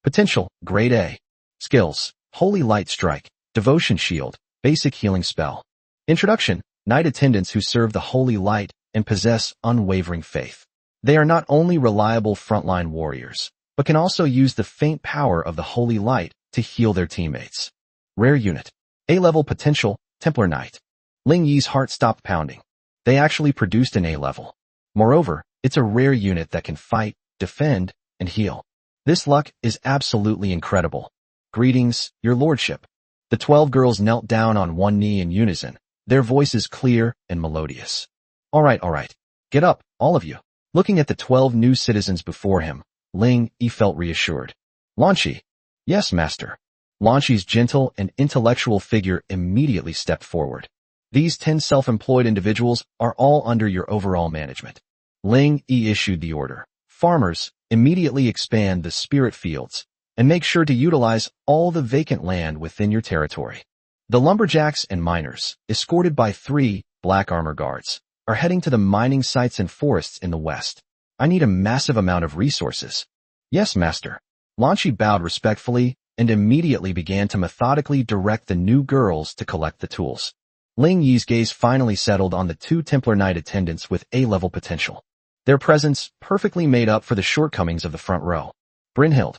Potential, grade A. Skills, Holy Light Strike, Devotion Shield, basic healing spell. Introduction, Knight attendants who serve the Holy Light and possess unwavering faith. They are not only reliable frontline warriors, but can also use the faint power of the Holy Light to heal their teammates. Rare unit. A-level potential, Templar Knight. Ling Yi's heart stopped pounding. They actually produced an A-level. Moreover, it's a rare unit that can fight, defend, and heal. This luck is absolutely incredible. Greetings, your lordship. The 12 girls knelt down on one knee in unison, their voices clear and melodious. All right. Get up, all of you. Looking at the 12 new citizens before him, Ling Yi felt reassured. Lanqi. Yes, master. Lanqi's gentle and intellectual figure immediately stepped forward. These 10 self-employed individuals are all under your overall management. Ling Yi issued the order. Farmers, immediately expand the spirit fields and make sure to utilize all the vacant land within your territory. The lumberjacks and miners, escorted by 3 black armor guards, are heading to the mining sites and forests in the west. I need a massive amount of resources. Yes, master. Lanqi bowed respectfully and immediately began to methodically direct the new girls to collect the tools. Ling Yi's gaze finally settled on the 2 Templar Knight attendants with A-level potential. Their presence perfectly made up for the shortcomings of the front row. Brynhild.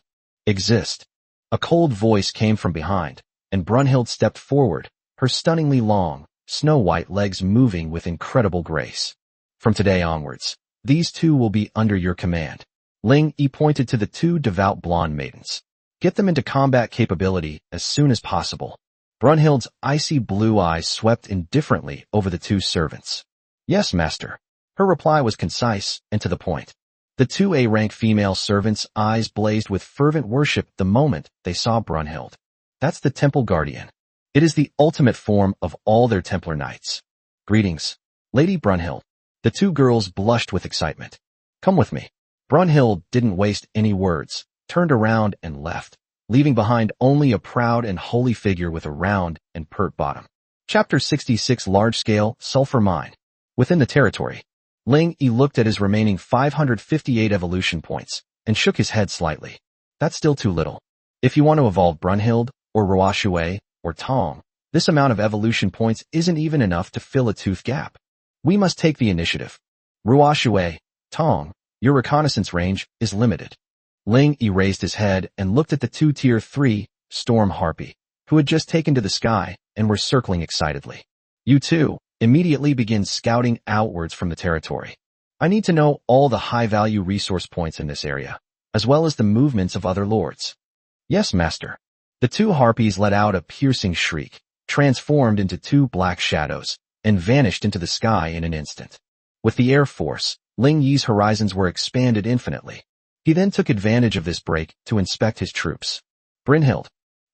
Exist. A cold voice came from behind, and Brynhild stepped forward, her stunningly long, snow-white legs moving with incredible grace. From today onwards, these 2 will be under your command. Ling Yi pointed to the 2 devout blonde maidens. Get them into combat capability as soon as possible. Brynhild's icy blue eyes swept indifferently over the 2 servants. Yes, master. Her reply was concise and to the point. The 2 A-rank female servants' eyes blazed with fervent worship the moment they saw Brynhild. That's the Temple Guardian. It is the ultimate form of all their Templar Knights. Greetings, Lady Brynhild. The 2 girls blushed with excitement. Come with me. Brynhild didn't waste any words, turned around and left, leaving behind only a proud and holy figure with a round and pert bottom. Chapter 66 Large-Scale Sulfur Mine. Within the territory, Ling Yi looked at his remaining 558 evolution points and shook his head slightly. That's still too little. If you want to evolve Brynhild, or Ruoxue, or Tong, this amount of evolution points isn't even enough to fill a tooth gap. We must take the initiative. Ruoxue, Tong, your reconnaissance range is limited. Ling Yi raised his head and looked at the 2 Tier 3 Storm Harpy, who had just taken to the sky and were circling excitedly. You 2 immediately begin scouting outwards from the territory. I need to know all the high-value resource points in this area, as well as the movements of other lords. Yes, master. The 2 harpies let out a piercing shriek, transformed into 2 black shadows, and vanished into the sky in an instant. With the Air Force, Ling Yi's horizons were expanded infinitely. He then took advantage of this break to inspect his troops. Brynhild.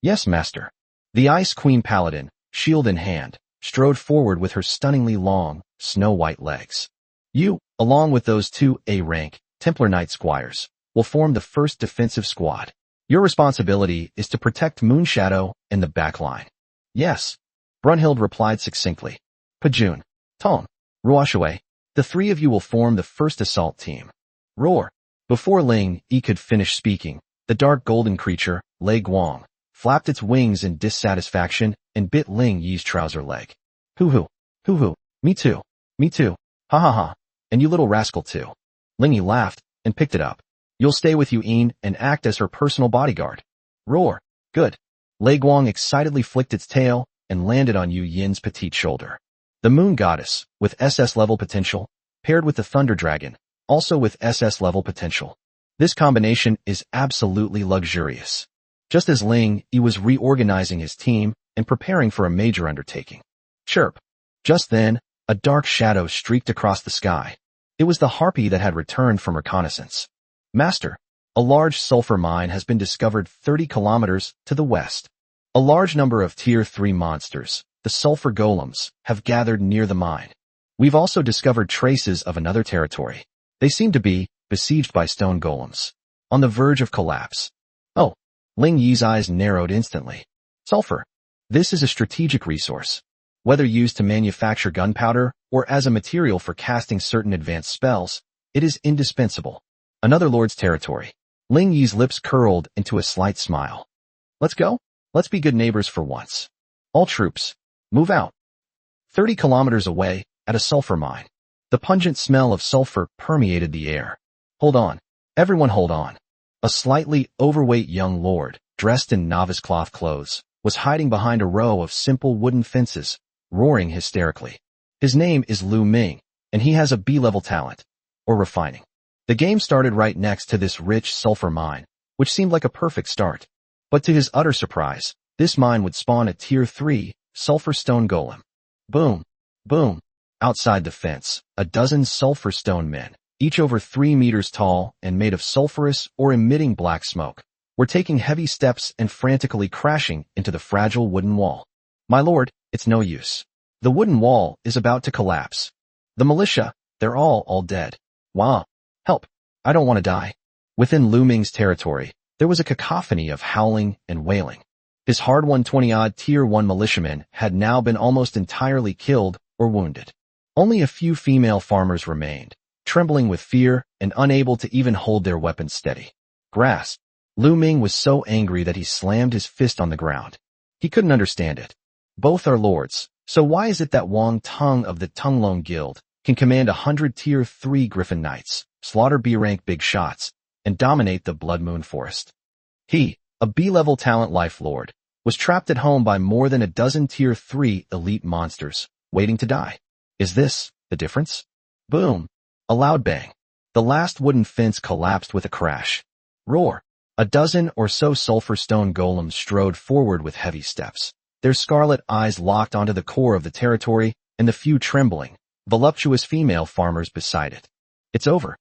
Yes, master. The Ice Queen Paladin, shield in hand, strode forward with her stunningly long, snow-white legs. You, along with those 2 A-rank Templar Knight squires, will form the first defensive squad. Your responsibility is to protect Moonshadow and the back line. Yes. Brynhild replied succinctly. Pajun, Tong, Ruoxue, the 3 of you will form the first assault team. Roar. Before Ling Yi could finish speaking, the dark golden creature, Lei Guang, flapped its wings in dissatisfaction and bit Ling Yi's trouser leg. Hoo hoo, me too, ha ha ha, and you little rascal too. Ling Yi laughed and picked it up. You'll stay with Yu Yin and act as her personal bodyguard. Roar, good. Lei Guang excitedly flicked its tail and landed on Yu Yin's petite shoulder. The Moon Goddess, with SS level potential, paired with the Thunder Dragon, also with SS level potential. This combination is absolutely luxurious. Just as Ling Yi was reorganizing his team and preparing for a major undertaking, Chirp. Just then, a dark shadow streaked across the sky. It was the harpy that had returned from reconnaissance. Master, a large sulfur mine has been discovered 30 kilometers to the west. A large number of Tier 3 monsters, the sulfur golems, have gathered near the mine. We've also discovered traces of another territory. They seem to be besieged by stone golems, on the verge of collapse. Oh, Ling Yi's eyes narrowed instantly. Sulfur. This is a strategic resource. Whether used to manufacture gunpowder or as a material for casting certain advanced spells, it is indispensable. Another lord's territory. Ling Yi's lips curled into a slight smile. Let's go? Let's be good neighbors for once. All troops, move out. 30 kilometers away, at a sulfur mine. The pungent smell of sulfur permeated the air. Hold on. Everyone hold on. A slightly overweight young lord, dressed in novice cloth clothes, was hiding behind a row of simple wooden fences, roaring hysterically. His name is Lu Ming, and he has a B-level talent, or refining. The game started right next to this rich sulfur mine, which seemed like a perfect start. But to his utter surprise, this mine would spawn a Tier 3 sulfur stone golem. Boom, boom. Outside the fence, a dozen sulfur stone men, each over 3 meters tall and made of sulfurous or emitting black smoke, were taking heavy steps and frantically crashing into the fragile wooden wall. My lord, it's no use. The wooden wall is about to collapse. The militia, they're all dead. Wah! Help! I don't want to die. Within Lu Ming's territory, there was a cacophony of howling and wailing. His hard-won 20-odd Tier 1 militiamen had now been almost entirely killed or wounded. Only a few female farmers remained, trembling with fear and unable to even hold their weapons steady. Grass. Lu Ming was so angry that he slammed his fist on the ground. He couldn't understand it. Both are lords, so why is it that Wang Tung of the Tunglong Guild can command 100 Tier 3 Griffin Knights, slaughter B-rank big shots, and dominate the Blood Moon Forest? He, a B-level talent life lord, was trapped at home by more than a dozen Tier 3 elite monsters, waiting to die. Is this the difference? Boom. A loud bang. The last wooden fence collapsed with a crash. Roar. A dozen or so sulfur stone golems strode forward with heavy steps, their scarlet eyes locked onto the core of the territory and the few trembling, voluptuous female farmers beside it. It's over.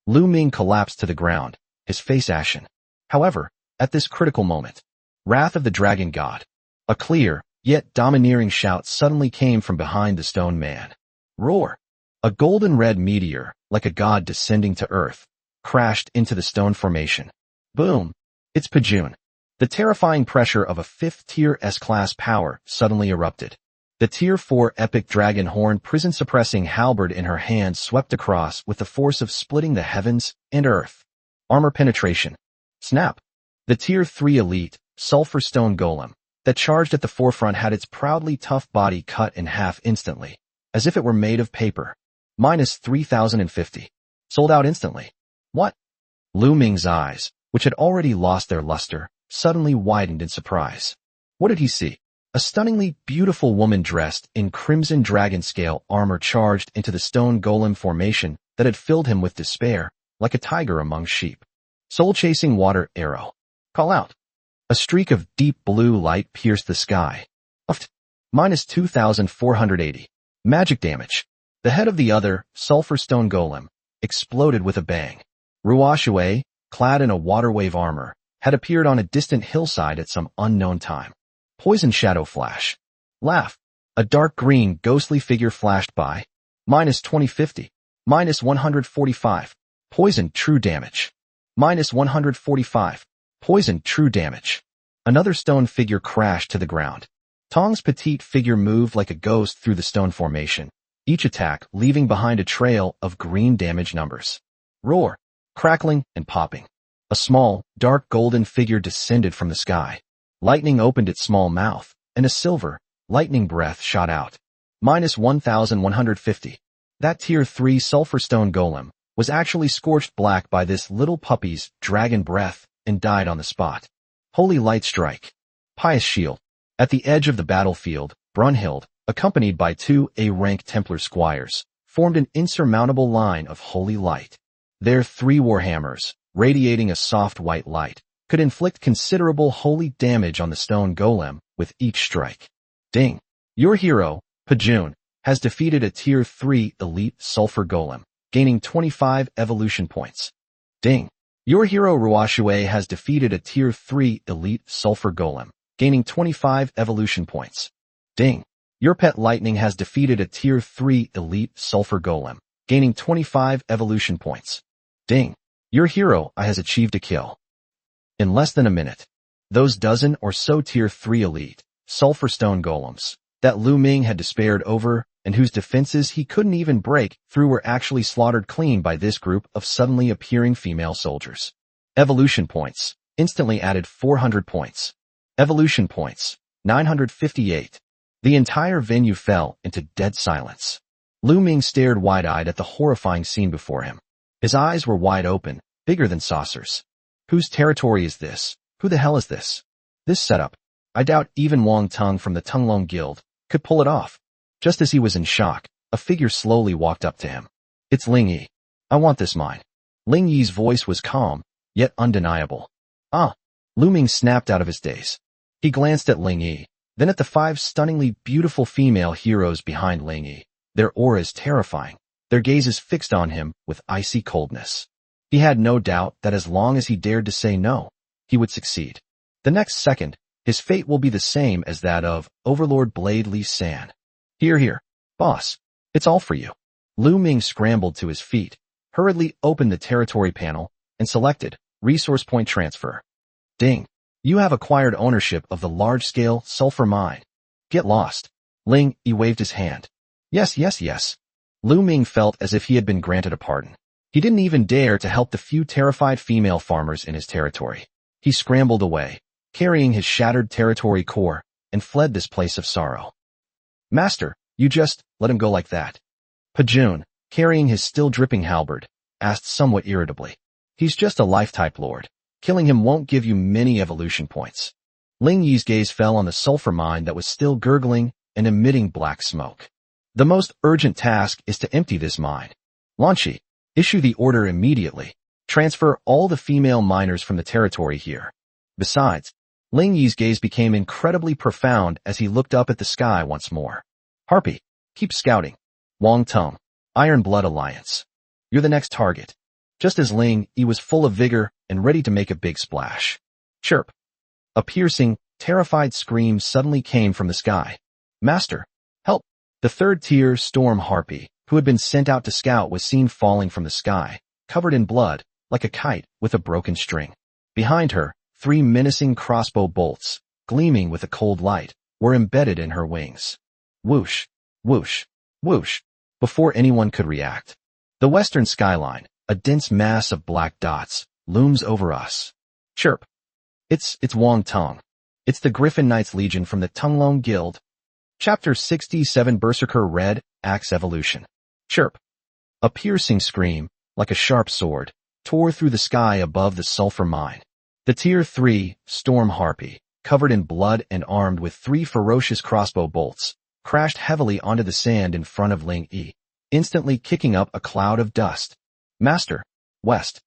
Lu Ming collapsed to the ground, his face ashen. However, at this critical moment, Wrath of the Dragon God. A clear, yet domineering shout suddenly came from behind the stone man. Roar! A golden-red meteor, like a god descending to earth, crashed into the stone formation. Boom! It's Pajun. The terrifying pressure of a 5th Tier S-class power suddenly erupted. The Tier 4 epic dragon horn prison-suppressing halberd in her hand swept across with the force of splitting the heavens and earth. Armor penetration. Snap! The Tier 3 elite, sulfur stone golem, that charged at the forefront had its proudly tough body cut in half instantly, as if it were made of paper. Minus 3,050. Sold out instantly. What? Lu Ming's eyes, which had already lost their luster, suddenly widened in surprise. What did he see? A stunningly beautiful woman dressed in crimson dragon scale armor charged into the stone golem formation that had filled him with despair, like a tiger among sheep. Soul-chasing water arrow. Call out. A streak of deep blue light pierced the sky. Uft. Minus 2,480. Magic damage. The head of the other, sulfur stone golem, exploded with a bang. Ruoxue, clad in a water wave armor, had appeared on a distant hillside at some unknown time. Poison shadow flash. Laugh. A dark green ghostly figure flashed by. Minus 2050. Minus 145. Poison true damage. Minus 145. Poison true damage. Another stone figure crashed to the ground. Tong's petite figure moved like a ghost through the stone formation, each attack leaving behind a trail of green damage numbers. Roar. Crackling and popping. A small, dark golden figure descended from the sky. Lightning opened its small mouth, and a silver, lightning breath shot out. Minus 1,150. That Tier 3 sulfur stone golem was actually scorched black by this little puppy's dragon breath and died on the spot. Holy light strike. Pious shield. At the edge of the battlefield, Brunhild, accompanied by 2 A-rank Templar squires, formed an insurmountable line of holy light. Their 3 warhammers, radiating a soft white light, could inflict considerable holy damage on the stone golem with each strike. Ding! Your hero, Pajun has defeated a Tier 3 Elite Sulfur Golem, gaining 25 evolution points. Ding! Your hero Ruashue has defeated a Tier 3 Elite Sulfur Golem, gaining 25 evolution points. Ding! Your pet Lightning has defeated a Tier 3 Elite Sulfur Golem, gaining 25 evolution points. Ding! Your hero has achieved a kill. In less than a minute, those dozen or so Tier 3 Elite Sulfur Stone Golems that Lu Ming had despaired over and whose defenses he couldn't even break through were actually slaughtered clean by this group of suddenly appearing female soldiers. Evolution points instantly added 400 points. Evolution points 958. The entire venue fell into dead silence. Lu Ming stared wide-eyed at the horrifying scene before him. His eyes were wide open, bigger than saucers. Whose territory is this? Who the hell is this? This setup. I doubt even Wang Tung from the Tunglong Guild could pull it off. Just as he was in shock, a figure slowly walked up to him. It's Ling Yi. I want this mine. Ling Yi's voice was calm, yet undeniable. Ah! Lu Ming snapped out of his daze. He glanced at Ling Yi, then at the 5 stunningly beautiful female heroes behind Ling Yi. Their auras terrifying, their gazes fixed on him with icy coldness. He had no doubt that as long as he dared to say no, he would succeed. The next second, his fate will be the same as that of Overlord Blade Li San. Here, boss. It's all for you. Lu Ming scrambled to his feet, hurriedly opened the territory panel, and selected Resource Point Transfer. Ding. You have acquired ownership of the large-scale sulfur mine. Get lost. Ling Yi waved his hand. Yes. Lu Ming felt as if he had been granted a pardon. He didn't even dare to help the few terrified female farmers in his territory. He scrambled away, carrying his shattered territory core, and fled this place of sorrow. Master, you just let him go like that? Pajun, carrying his still dripping halberd, asked somewhat irritably. He's just a life-type lord. Killing him won't give you many evolution points. Ling Yi's gaze fell on the sulfur mine that was still gurgling and emitting black smoke. The most urgent task is to empty this mine. Lanchi, issue the order immediately. Transfer all the female miners from the territory here. Besides, Ling Yi's gaze became incredibly profound as he looked up at the sky once more. Harpy, keep scouting. Wang Tung, Iron Blood Alliance. You're the next target. Just as Ling Yi was full of vigor and ready to make a big splash. Chirp. A piercing, terrified scream suddenly came from the sky. Master, help. The 3rd-tier Storm Harpy, who had been sent out to scout, was seen falling from the sky, covered in blood, like a kite with a broken string. Behind her, 3 menacing crossbow bolts, gleaming with a cold light, were embedded in her wings. Whoosh, whoosh, whoosh. Before anyone could react, the western skyline, a dense mass of black dots, looms over us. Chirp. It's Wang Tung. It's the Griffin Knights Legion from the Tunglong Guild. Chapter 67 Berserker Red, Axe Evolution. Chirp. A piercing scream, like a sharp sword, tore through the sky above the sulfur mine. The Tier 3 Storm Harpy, covered in blood and armed with 3 ferocious crossbow bolts, crashed heavily onto the sand in front of Ling Yi, instantly kicking up a cloud of dust. Master, west,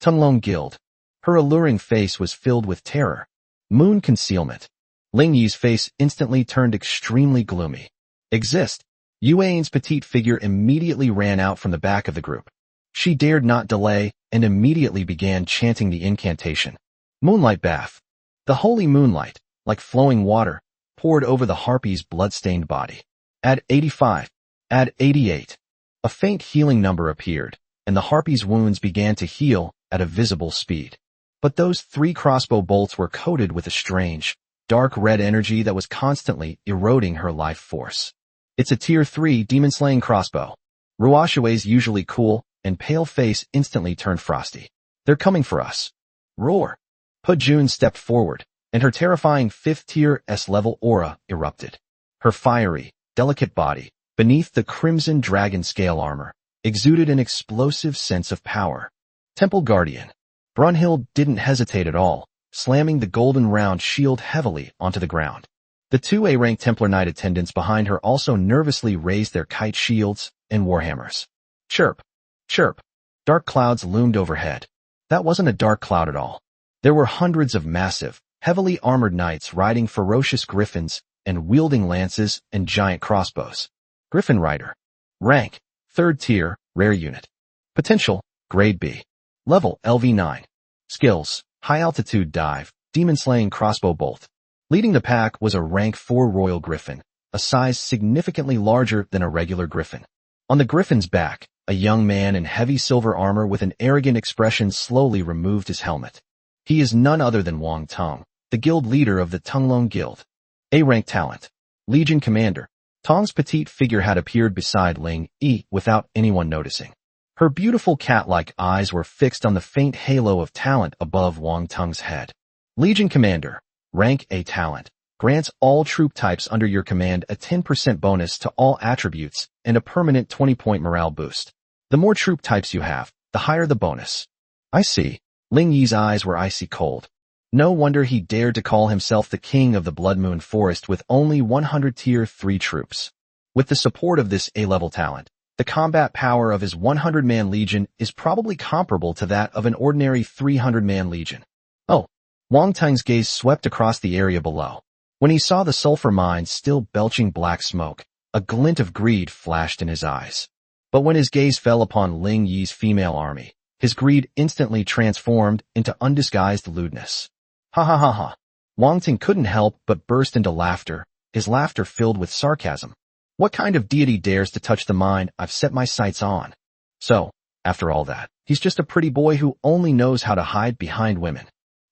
Tunglong Guild. Her alluring face was filled with terror. Moon concealment. Ling Yi's face instantly turned extremely gloomy. Exist. Yuan's petite figure immediately ran out from the back of the group. She dared not delay and immediately began chanting the incantation. Moonlight bath. The holy moonlight, like flowing water, poured over the harpy's blood-stained body. Add 85. Add 88. A faint healing number appeared, and the harpy's wounds began to heal at a visible speed. But those 3 crossbow bolts were coated with a strange, dark red energy that was constantly eroding her life force. It's a Tier 3 demon-slaying crossbow. Ruashue's usually cool and pale face instantly turned frosty. They're coming for us. Roar. Pajun stepped forward, and her terrifying 5th-tier S-level aura erupted. Her fiery, delicate body, beneath the crimson dragon scale armor, exuded an explosive sense of power. Temple Guardian. Brunhild didn't hesitate at all, slamming the golden round shield heavily onto the ground. The 2 A-rank Templar Knight attendants behind her also nervously raised their kite shields and warhammers. Chirp. Chirp. Dark clouds loomed overhead. That wasn't a dark cloud at all. There were hundreds of massive, heavily armored knights riding ferocious griffins and wielding lances and giant crossbows. Griffin Rider. Rank, 3rd tier, rare unit. Potential, grade B. Level, LV9. Skills, high altitude dive, demon slaying crossbow bolt. Leading the pack was a rank 4 royal griffin, a size significantly larger than a regular griffin. On the griffin's back, a young man in heavy silver armor with an arrogant expression slowly removed his helmet. He is none other than Wang Tong, the guild leader of the Tunglong Guild. A-rank talent. Legion Commander. Tong's petite figure had appeared beside Ling Yi without anyone noticing. Her beautiful cat-like eyes were fixed on the faint halo of talent above Wang Tong's head. Legion Commander. Rank A talent. Grants all troop types under your command a 10% bonus to all attributes and a permanent 20-point morale boost. The more troop types you have, the higher the bonus. I see. Ling Yi's eyes were icy cold. No wonder he dared to call himself the king of the Blood Moon Forest with only 100 tier 3 troops. With the support of this A-level talent, the combat power of his 100-man legion is probably comparable to that of an ordinary 300-man legion. Oh, Wang Tong's gaze swept across the area below. When he saw the sulfur mines still belching black smoke, a glint of greed flashed in his eyes. But when his gaze fell upon Ling Yi's female army, his greed instantly transformed into undisguised lewdness. Ha ha ha ha. Wang Tong couldn't help but burst into laughter, his laughter filled with sarcasm. What kind of deity dares to touch the mine I've set my sights on? So, after all that, he's just a pretty boy who only knows how to hide behind women.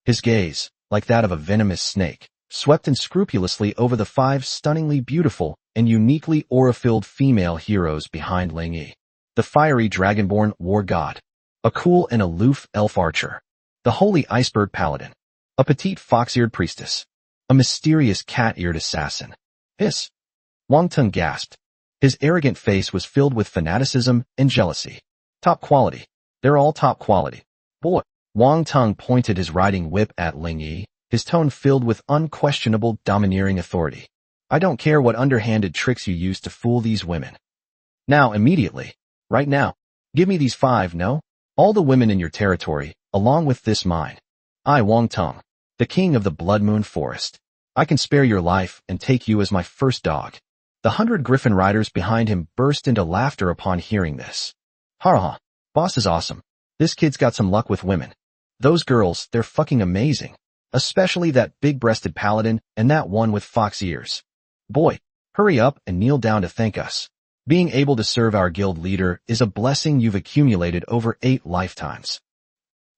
His gaze, like that of a venomous snake, swept unscrupulously over the 5 stunningly beautiful and uniquely aura-filled female heroes behind Ling Yi. The fiery dragonborn war god, a cool and aloof elf archer, the holy iceberg paladin, a petite fox-eared priestess, a mysterious cat-eared assassin. Hiss! Wang Tong gasped. His arrogant face was filled with fanaticism and jealousy. Top quality. They're all top quality. Boy! Wang Tong pointed his riding whip at Ling Yi, his tone filled with unquestionable domineering authority. I don't care what underhanded tricks you use to fool these women. Now, immediately. Right now. Give me these 5, no? All the women in your territory, along with this mine. I, Wang Tong, the king of the Blood Moon Forest. I can spare your life and take you as my first dog. The 100 griffin riders behind him burst into laughter upon hearing this. Ha ha. Boss is awesome. This kid's got some luck with women. Those girls, they're fucking amazing. Especially that big-breasted paladin and that one with fox ears. Boy, hurry up and kneel down to thank us. Being able to serve our guild leader is a blessing you've accumulated over 8 lifetimes.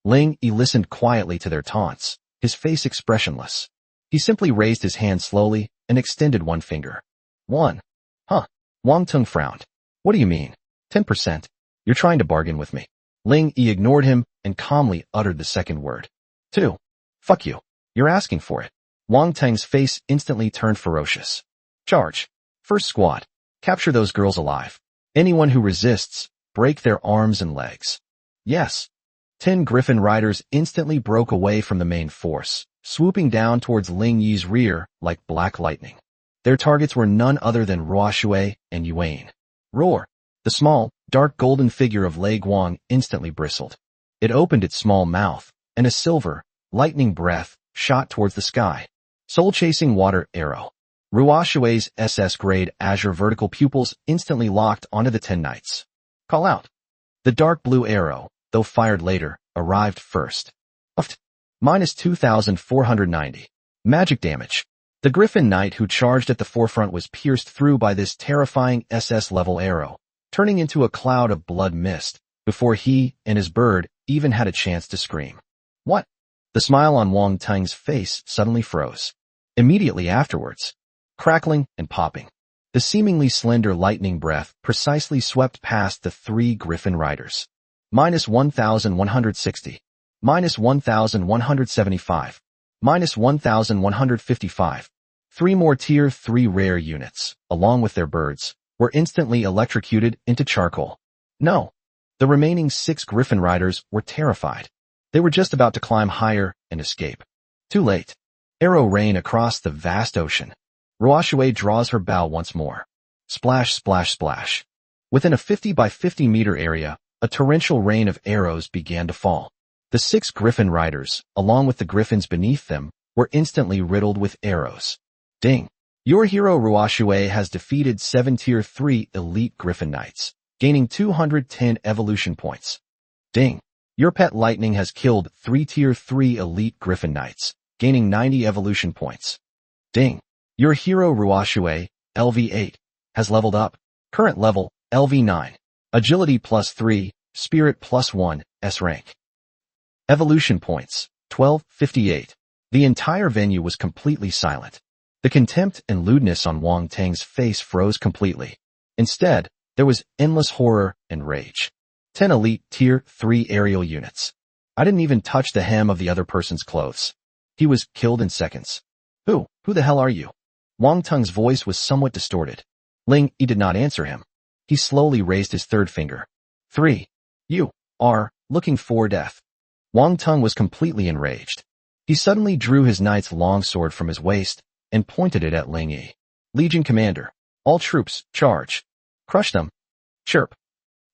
Ling Yi listened quietly to their taunts, his face expressionless. He simply raised his hand slowly and extended one finger. 1. Huh. Wang Tong frowned. What do you mean? 10%? You're trying to bargain with me. Ling Yi ignored him and calmly uttered the second word. 2. Fuck you. You're asking for it. Wang Tong's face instantly turned ferocious. Charge. First squad. Capture those girls alive. Anyone who resists, break their arms and legs. Yes. 10 griffin riders instantly broke away from the main force, swooping down towards Ling Yi's rear like black lightning. Their targets were none other than Ruoshui and Yuan. Roar! The small, dark golden figure of Lei Guang instantly bristled. It opened its small mouth, and a silver, lightning breath shot towards the sky. Soul-chasing water arrow. Ruoshui's SS-grade azure vertical pupils instantly locked onto the 10 knights. Call out. The dark blue arrow, though fired later, arrived first. Uft. Minus 2,490. Magic damage. The Griffin Knight who charged at the forefront was pierced through by this terrifying SS-level arrow, turning into a cloud of blood mist, before he and his bird even had a chance to scream. What? The smile on Wang Tong's face suddenly froze. Immediately afterwards, crackling and popping, the seemingly slender lightning breath precisely swept past the 3 griffin riders. Minus 1,160. Minus 1,175. Minus 1,155. 3 more tier 3 rare units, along with their birds, were instantly electrocuted into charcoal. No. The remaining 6 griffin riders were terrified. They were just about to climb higher and escape. Too late. Arrow rain across the vast ocean. Ruoshui draws her bow once more. Splash, splash, splash. Within a 50 by 50 meter area, a torrential rain of arrows began to fall. The 6 griffin riders, along with the griffins beneath them, were instantly riddled with arrows. Ding! Your hero Ruashue has defeated 7 Tier 3 Elite Griffin Knights, gaining 210 evolution points. Ding. Your pet Lightning has killed 3 Tier 3 Elite Griffin Knights, gaining 90 evolution points. Ding. Your hero Ruashue, LV8, has leveled up. Current level, LV9. Agility +3, Spirit +1, S rank. Evolution points, 1258. The entire venue was completely silent. The contempt and lewdness on Wang Tang's face froze completely. Instead, there was endless horror and rage. 10 elite tier 3 aerial units. I didn't even touch the hem of the other person's clothes. He was killed in seconds. Who the hell are you? Wang Tang's voice was somewhat distorted. Ling Yi did not answer him. He slowly raised his third finger. 3. You are looking for death. Wang Tang was completely enraged. He suddenly drew his knight's longsword from his waist and pointed it at Ling Yi. Legion Commander, all troops, charge. Crush them. Chirp.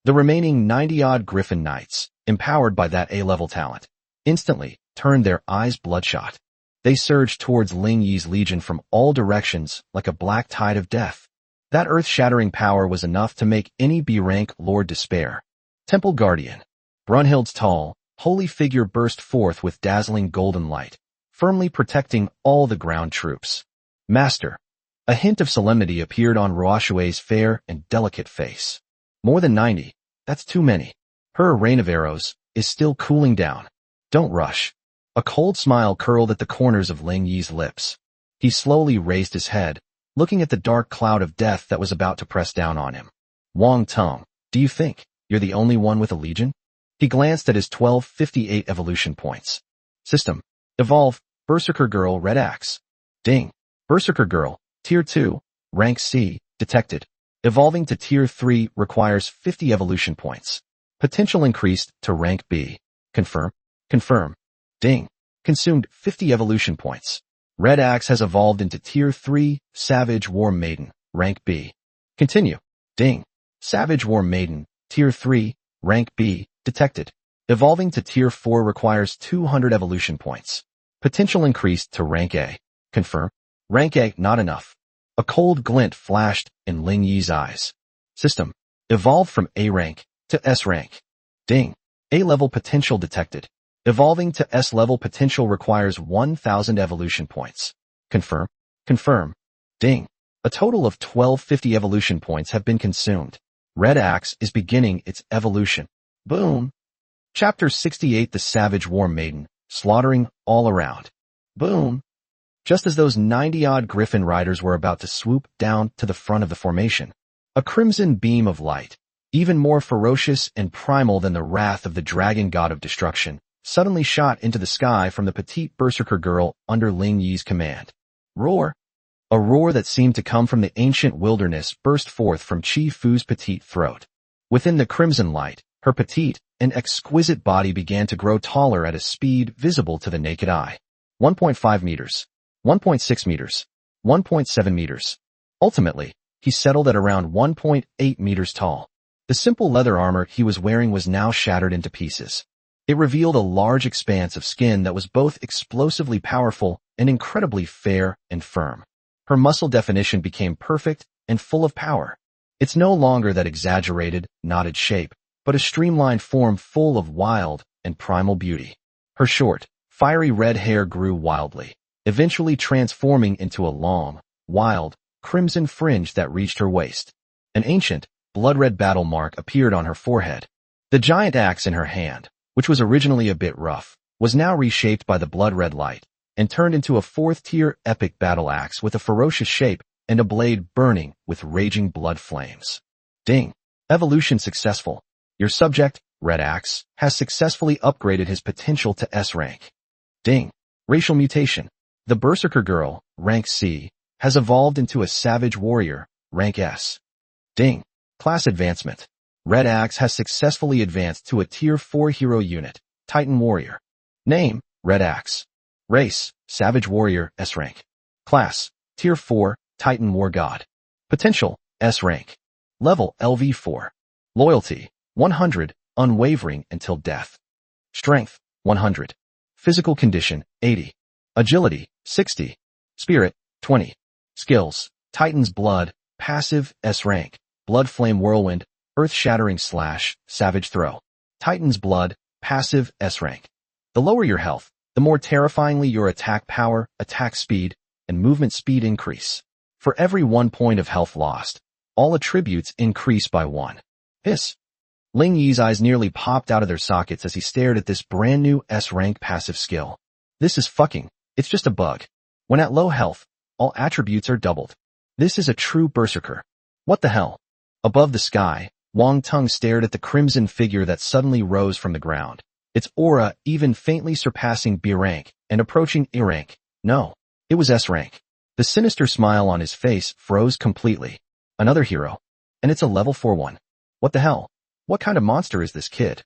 The remaining 90-odd Griffin Knights, empowered by that A-level talent, instantly turned their eyes bloodshot. They surged towards Ling Yi's legion from all directions like a black tide of death. That earth-shattering power was enough to make any B-rank lord despair. Temple Guardian. Brunhild's tall, holy figure burst forth with dazzling golden light, firmly protecting all the ground troops. Master. A hint of solemnity appeared on Ruashue's fair and delicate face. More than 90. That's too many. Her rain of arrows is still cooling down. Don't rush. A cold smile curled at the corners of Ling Yi's lips. He slowly raised his head, looking at the dark cloud of death that was about to press down on him. Wang Tang, do you think you're the only one with a legion? He glanced at his 1258 evolution points. System. Evolve, Berserker Girl Red Axe. Ding. Berserker Girl, Tier 2, Rank C, detected. Evolving to Tier 3 requires 50 evolution points. Potential increased to Rank B. Confirm. Confirm. Ding. Consumed 50 evolution points. Red Axe has evolved into Tier 3, Savage War Maiden, Rank B. Continue. Ding. Savage War Maiden, Tier 3, Rank B, detected. Evolving to Tier 4 requires 200 evolution points. Potential increased to Rank A. Confirm. Rank A, not enough. A cold glint flashed in Ling Yi's eyes. System. Evolved from A rank to S rank. Ding. A-level potential detected. Evolving to S-level potential requires 1,000 evolution points. Confirm. Confirm. Ding. A total of 1250 evolution points have been consumed. Red Axe is beginning its evolution. Boom. Chapter 68 The Savage War Maiden, slaughtering all around. Boom. Just as those 90-odd Griffin riders were about to swoop down to the front of the formation, a crimson beam of light, even more ferocious and primal than the wrath of the dragon god of destruction, suddenly shot into the sky from the petite berserker girl under Ling Yi's command. Roar! A roar that seemed to come from the ancient wilderness burst forth from Chi Fu's petite throat. Within the crimson light, her petite and exquisite body began to grow taller at a speed visible to the naked eye. 1.5 meters. 1.6 meters. 1.7 meters. Ultimately, he settled at around 1.8 meters tall. The simple leather armor he was wearing was now shattered into pieces. It revealed a large expanse of skin that was both explosively powerful and incredibly fair and firm. Her muscle definition became perfect and full of power. It's no longer that exaggerated, knotted shape, but a streamlined form full of wild and primal beauty. Her short, fiery red hair grew wildly, eventually transforming into a long, wild, crimson fringe that reached her waist. An ancient, blood-red battle mark appeared on her forehead. The giant axe in her hand, which was originally a bit rough, was now reshaped by the blood-red light and turned into a fourth-tier epic battle axe with a ferocious shape and a blade burning with raging blood flames. Ding. Evolution successful. Your subject, Red Axe, has successfully upgraded his potential to S rank. Ding. Racial mutation. The Berserker Girl, Rank C, has evolved into a Savage Warrior, Rank S. Ding. Class advancement. Red Axe has successfully advanced to a Tier 4 hero unit, Titan Warrior. Name, Red Axe. Race, Savage Warrior, S rank. Class, Tier 4, Titan War God. Potential, S rank. Level, LV4. Loyalty, 100, unwavering until death. Strength, 100. Physical condition, 80. Agility, 60. Spirit, 20. Skills: Titan's Blood, passive, S rank, Blood Flame Whirlwind, Earth-Shattering Slash, Savage Throw. Titan's Blood, passive, S rank. The lower your health, the more terrifyingly your attack power, attack speed, and movement speed increase. For every 1 point of health lost, all attributes increase by 1. Hiss. Ling Yi's eyes nearly popped out of their sockets as he stared at this brand new S-rank passive skill. This is fucking, it's just a bug. When at low health, all attributes are doubled. This is a true berserker. What the hell? Above the sky, Wang Tung stared at the crimson figure that suddenly rose from the ground. Its aura even faintly surpassing B rank and approaching E rank. No, it was S rank. The sinister smile on his face froze completely. Another hero. And it's a level 4 one. What the hell? What kind of monster is this kid?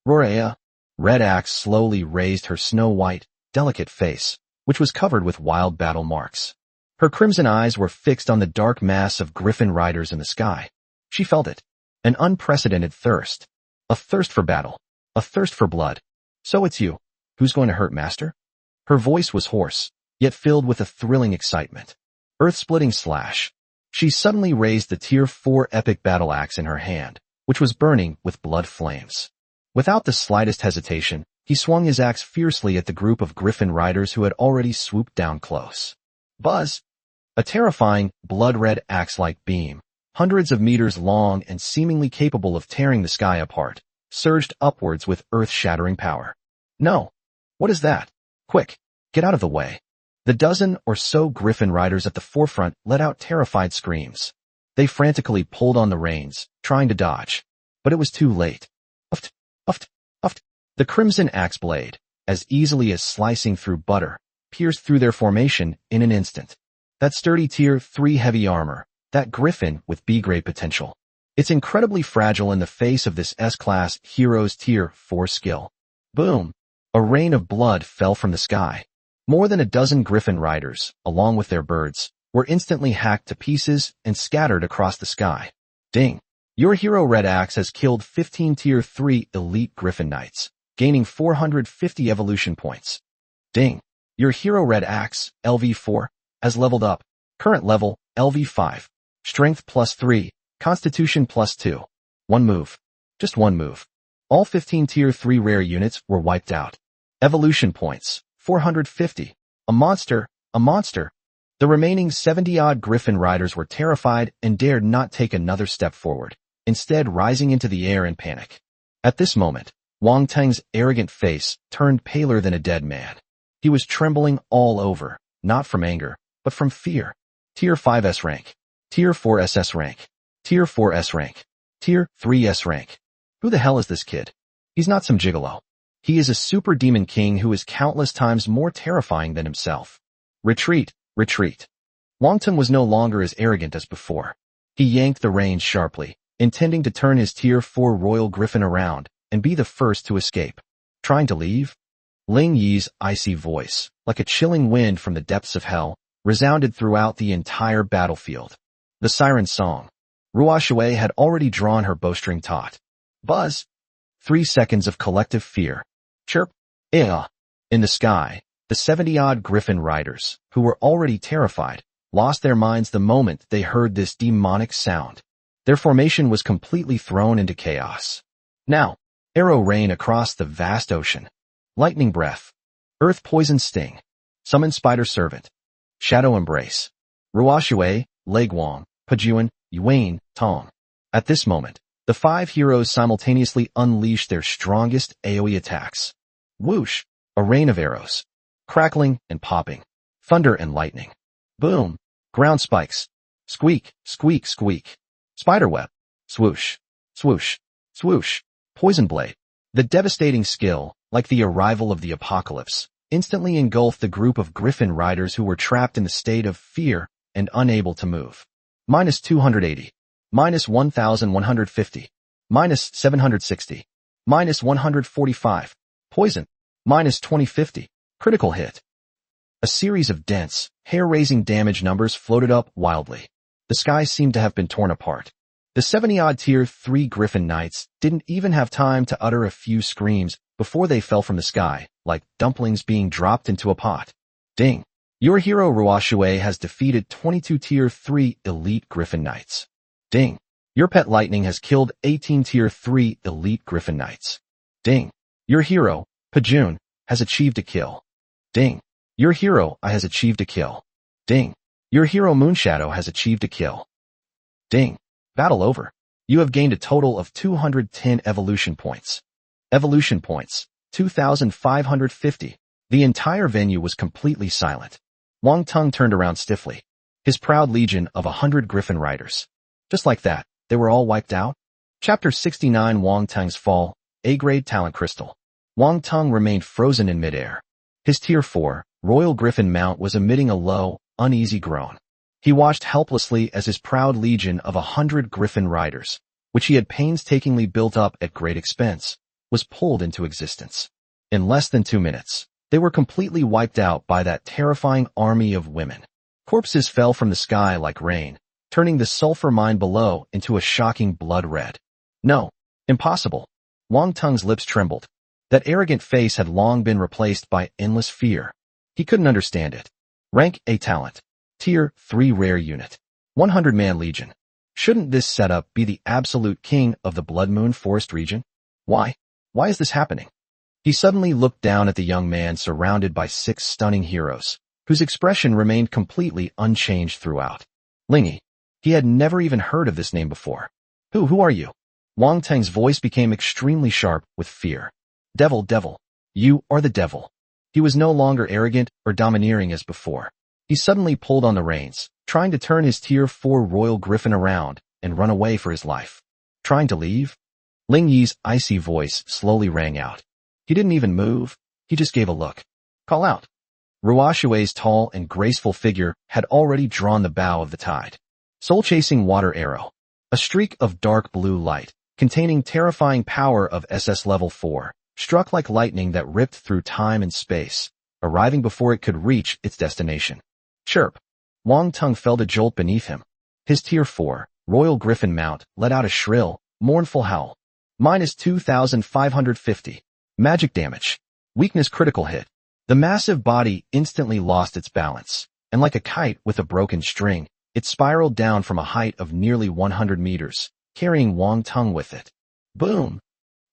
Rorea. Red Axe slowly raised her snow-white, delicate face, which was covered with wild battle marks. Her crimson eyes were fixed on the dark mass of griffin riders in the sky. She felt it. An unprecedented thirst. A thirst for battle. A thirst for blood. So it's you. Who's going to hurt Master? Her voice was hoarse, yet filled with a thrilling excitement. Earth-splitting slash. She suddenly raised the Tier 4 epic battle axe in her hand, which was burning with blood flames. Without the slightest hesitation, he swung his axe fiercely at the group of griffin riders who had already swooped down close. Buzz! A terrifying, blood-red axe-like beam, hundreds of meters long and seemingly capable of tearing the sky apart, surged upwards with earth-shattering power. No! What is that? Quick! Get out of the way! The dozen or so griffin riders at the forefront let out terrified screams. They frantically pulled on the reins, trying to dodge. But it was too late. Uft, uft, uft. The crimson axe blade, as easily as slicing through butter, pierced through their formation in an instant. That sturdy Tier 3 heavy armor, that griffin with B-grade potential. It's incredibly fragile in the face of this S-class hero's Tier 4 skill. Boom! A rain of blood fell from the sky. More than a dozen griffin riders, along with their birds, were instantly hacked to pieces and scattered across the sky. Ding! Your hero Red Axe has killed 15 Tier 3 elite griffin knights, gaining 450 evolution points. Ding! Your hero Red Axe, LV4, has leveled up. Current level, LV5. Strength +3, Constitution +2. One move. Just one move. All 15 Tier 3 rare units were wiped out. Evolution points, 450. A monster, a monster. The remaining 70-odd griffin riders were terrified and dared not take another step forward, instead rising into the air in panic. At this moment, Wang Teng's arrogant face turned paler than a dead man. He was trembling all over, not from anger, but from fear. Tier 5 S rank. Tier 4 SS rank. Tier 4 S rank. Tier 3 S rank. Who the hell is this kid? He's not some gigolo. He is a super demon king who is countless times more terrifying than himself. Retreat, retreat. Wangton was no longer as arrogant as before. He yanked the reins sharply, intending to turn his Tier 4 royal griffin around and be the first to escape. Trying to leave? Ling Yi's icy voice, like a chilling wind from the depths of hell, resounded throughout the entire battlefield. The siren song. Ruo Shui had already drawn her bowstring taut. Buzz! 3 seconds of collective fear. Chirp! In the sky, the 70-odd griffin riders, who were already terrified, lost their minds the moment they heard this demonic sound. Their formation was completely thrown into chaos. Now, arrow rain across the vast ocean. Lightning breath. Earth poison sting. Summon spider servant. Shadow embrace. Ruo Shui, Leguang, Pajuan, Yuan, Tong. At this moment, the 5 heroes simultaneously unleashed their strongest AoE attacks. Whoosh! A rain of arrows. Crackling and popping. Thunder and lightning. Boom! Ground spikes. Squeak, squeak, squeak. Spiderweb. Swoosh, swoosh, swoosh. Poison blade. The devastating skill, like the arrival of the apocalypse, instantly engulfed the group of griffin riders who were trapped in the state of fear and unable to move. Minus 280. Minus 1,150. Minus 760. Minus 145. Poison. Minus 2050. Critical hit. A series of dense, hair-raising damage numbers floated up wildly. The sky seemed to have been torn apart. The 70-odd Tier 3 Griffin Knights didn't even have time to utter a few screams before they fell from the sky, like dumplings being dropped into a pot. Ding! Your hero Ruashue has defeated 22 Tier 3 Elite Griffin Knights. Ding. Your pet Lightning has killed 18 Tier 3 Elite Griffin Knights. Ding. Your hero, Pajun, has achieved a kill. Ding. Your hero I has achieved a kill. Ding. Your hero Moonshadow has achieved a kill. Ding. Battle over. You have gained a total of 210 evolution points. Evolution points, 2,550. The entire venue was completely silent. Wang Tung turned around stiffly. His proud legion of 100 Griffin Riders. Just like that, they were all wiped out? Chapter 69 Wang Tung's Fall, A-Grade Talent Crystal. Wang Tung remained frozen in midair. His Tier 4, Royal Griffin mount was emitting a low, uneasy groan. He watched helplessly as his proud legion of 100 Griffin Riders, which he had painstakingly built up at great expense, was pulled into existence. In less than 2 minutes, they were completely wiped out by that terrifying army of women. Corpses fell from the sky like rain, turning the sulfur mine below into a shocking blood red. No, impossible. Wang Tung's lips trembled. That arrogant face had long been replaced by endless fear. He couldn't understand it. Rank A talent. Tier 3 rare unit. 100-man legion. Shouldn't this setup be the absolute king of the Blood Moon Forest region? Why? Why is this happening? He suddenly looked down at the young man surrounded by 6 stunning heroes, whose expression remained completely unchanged throughout. Lingy. He had never even heard of this name before. Who are you? Wang Tung's voice became extremely sharp with fear. Devil. You are the devil. He was no longer arrogant or domineering as before. He suddenly pulled on the reins, trying to turn his Tier 4 Royal Griffin around and run away for his life. Trying to leave? Ling Yi's icy voice slowly rang out. He didn't even move, he just gave a look. Call out. Ruashue's tall and graceful figure had already drawn the bow of the tide. Soul-chasing water arrow. A streak of dark blue light, containing terrifying power of SS level 4, struck like lightning that ripped through time and space, arriving before it could reach its destination. Chirp. Wang Tung felt a jolt beneath him. His Tier 4, Royal Griffin mount, let out a shrill, mournful howl. Minus 2,550. Magic damage. Weakness critical hit. The massive body instantly lost its balance, and like a kite with a broken string, it spiraled down from a height of nearly 100 meters, carrying Wang Tung with it. Boom!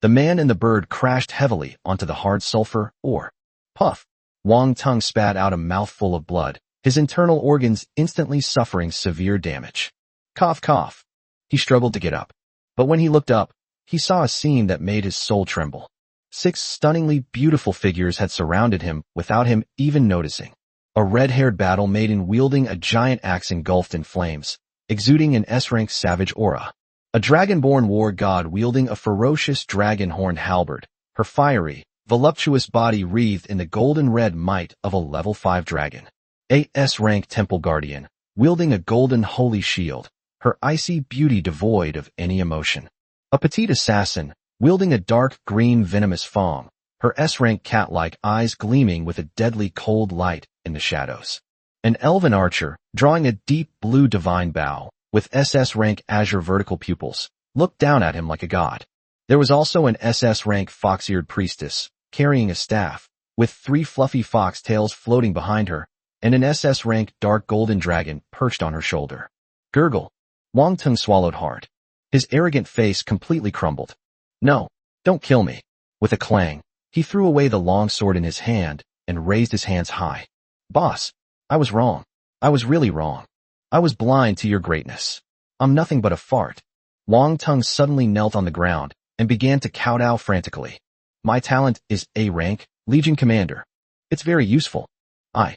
The man and the bird crashed heavily onto the hard sulfur ore. Puff! Wang Tung spat out a mouthful of blood, his internal organs instantly suffering severe damage. Cough. He struggled to get up. But when he looked up, he saw a scene that made his soul tremble. 6 stunningly beautiful figures had surrounded him without him even noticing. A red-haired battle maiden wielding a giant axe engulfed in flames, exuding an S-rank savage aura. A dragonborn war god wielding a ferocious dragon-horned halberd, her fiery, voluptuous body wreathed in the golden red might of a level 5 dragon. A S-rank temple guardian, wielding a golden holy shield, her icy beauty devoid of any emotion. A petite assassin, wielding a dark green venomous fang, her S-rank cat-like eyes gleaming with a deadly cold light in the shadows. An elven archer, drawing a deep blue divine bow, with SS-rank azure vertical pupils, looked down at him like a god. There was also an SS-rank fox-eared priestess, carrying a staff, with 3 fluffy fox tails floating behind her, and an SS-rank dark golden dragon perched on her shoulder. Gurgle. Wang Tung swallowed hard. His arrogant face completely crumbled. No, don't kill me. With a clang, he threw away the long sword in his hand and raised his hands high. Boss, I was wrong. I was really wrong. I was blind to your greatness. I'm nothing but a fart. Wang Tung suddenly knelt on the ground and began to kowtow frantically. My talent is A rank, Legion Commander. It's very useful. I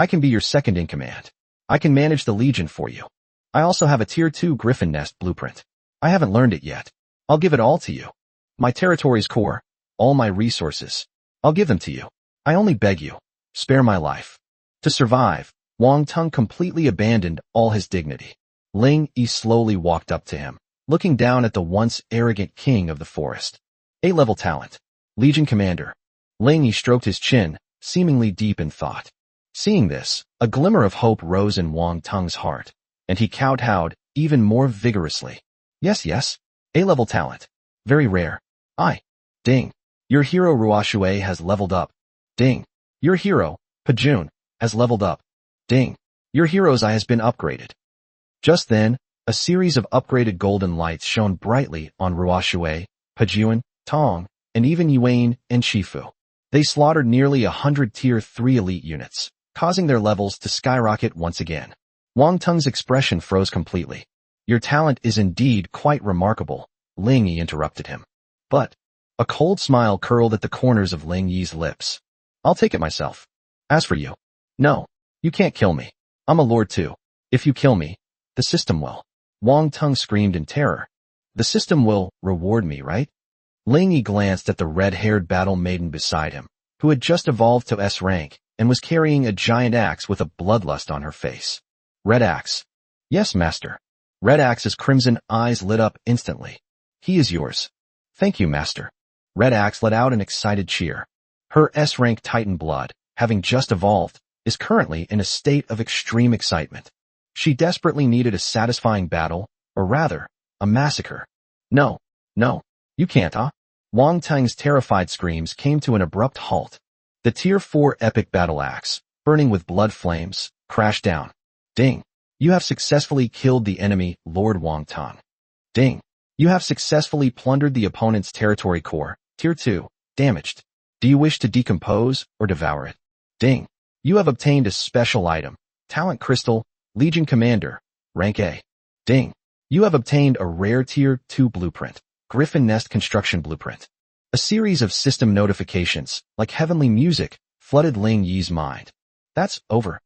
can be your second in command. I can manage the Legion for you. I also have a Tier 2 Griffin Nest blueprint. I haven't learned it yet. I'll give it all to you. My territory's core, all my resources. I'll give them to you. I only beg you, spare my life. To survive, Wang Tung completely abandoned all his dignity. Ling Yi slowly walked up to him, looking down at the once arrogant king of the forest. A-level talent. Legion Commander. Ling Yi stroked his chin, seemingly deep in thought. Seeing this, a glimmer of hope rose in Wang Tung's heart, and he kowtowed even more vigorously. Yes. A-level talent. Very rare. Ding. Your hero Ruashue has leveled up. Ding. Your hero, Pajun, has leveled up. Ding. Your hero's eye has been upgraded. Just then, a series of upgraded golden lights shone brightly on Ruoshui, Pajuan, Tong, and even Yuan and Shifu. They slaughtered nearly 100 Tier 3 elite units, causing their levels to skyrocket once again. Wang Tung's expression froze completely. Your talent is indeed quite remarkable, Ling Yi interrupted him. But a cold smile curled at the corners of Ling Yi's lips. I'll take it myself. As for you, no, you can't kill me. I'm a lord too. If you kill me, the system will. Wang Tung screamed in terror. The system will reward me, right? Ling Yi glanced at the red-haired battle maiden beside him, who had just evolved to S rank and was carrying a giant axe with a bloodlust on her face. Red axe. Yes, master. Red Axe's crimson eyes lit up instantly. He is yours. Thank you, master. Red Axe let out an excited cheer. Her S-rank Titan blood, having just evolved, is currently in a state of extreme excitement. She desperately needed a satisfying battle, or rather, a massacre. No, you can't, huh? Wang Tang's terrified screams came to an abrupt halt. The Tier 4 epic battle axe, burning with blood flames, crashed down. Ding. You have successfully killed the enemy, Lord Wang Tang. Ding. You have successfully plundered the opponent's territory core, Tier 2, damaged. Do you wish to decompose or devour it? Ding. You have obtained a special item, Talent Crystal, Legion Commander, Rank A. Ding. You have obtained a rare Tier 2 blueprint, Griffin Nest Construction Blueprint. A series of system notifications, like heavenly music, flooded Ling Yi's mind. That's over.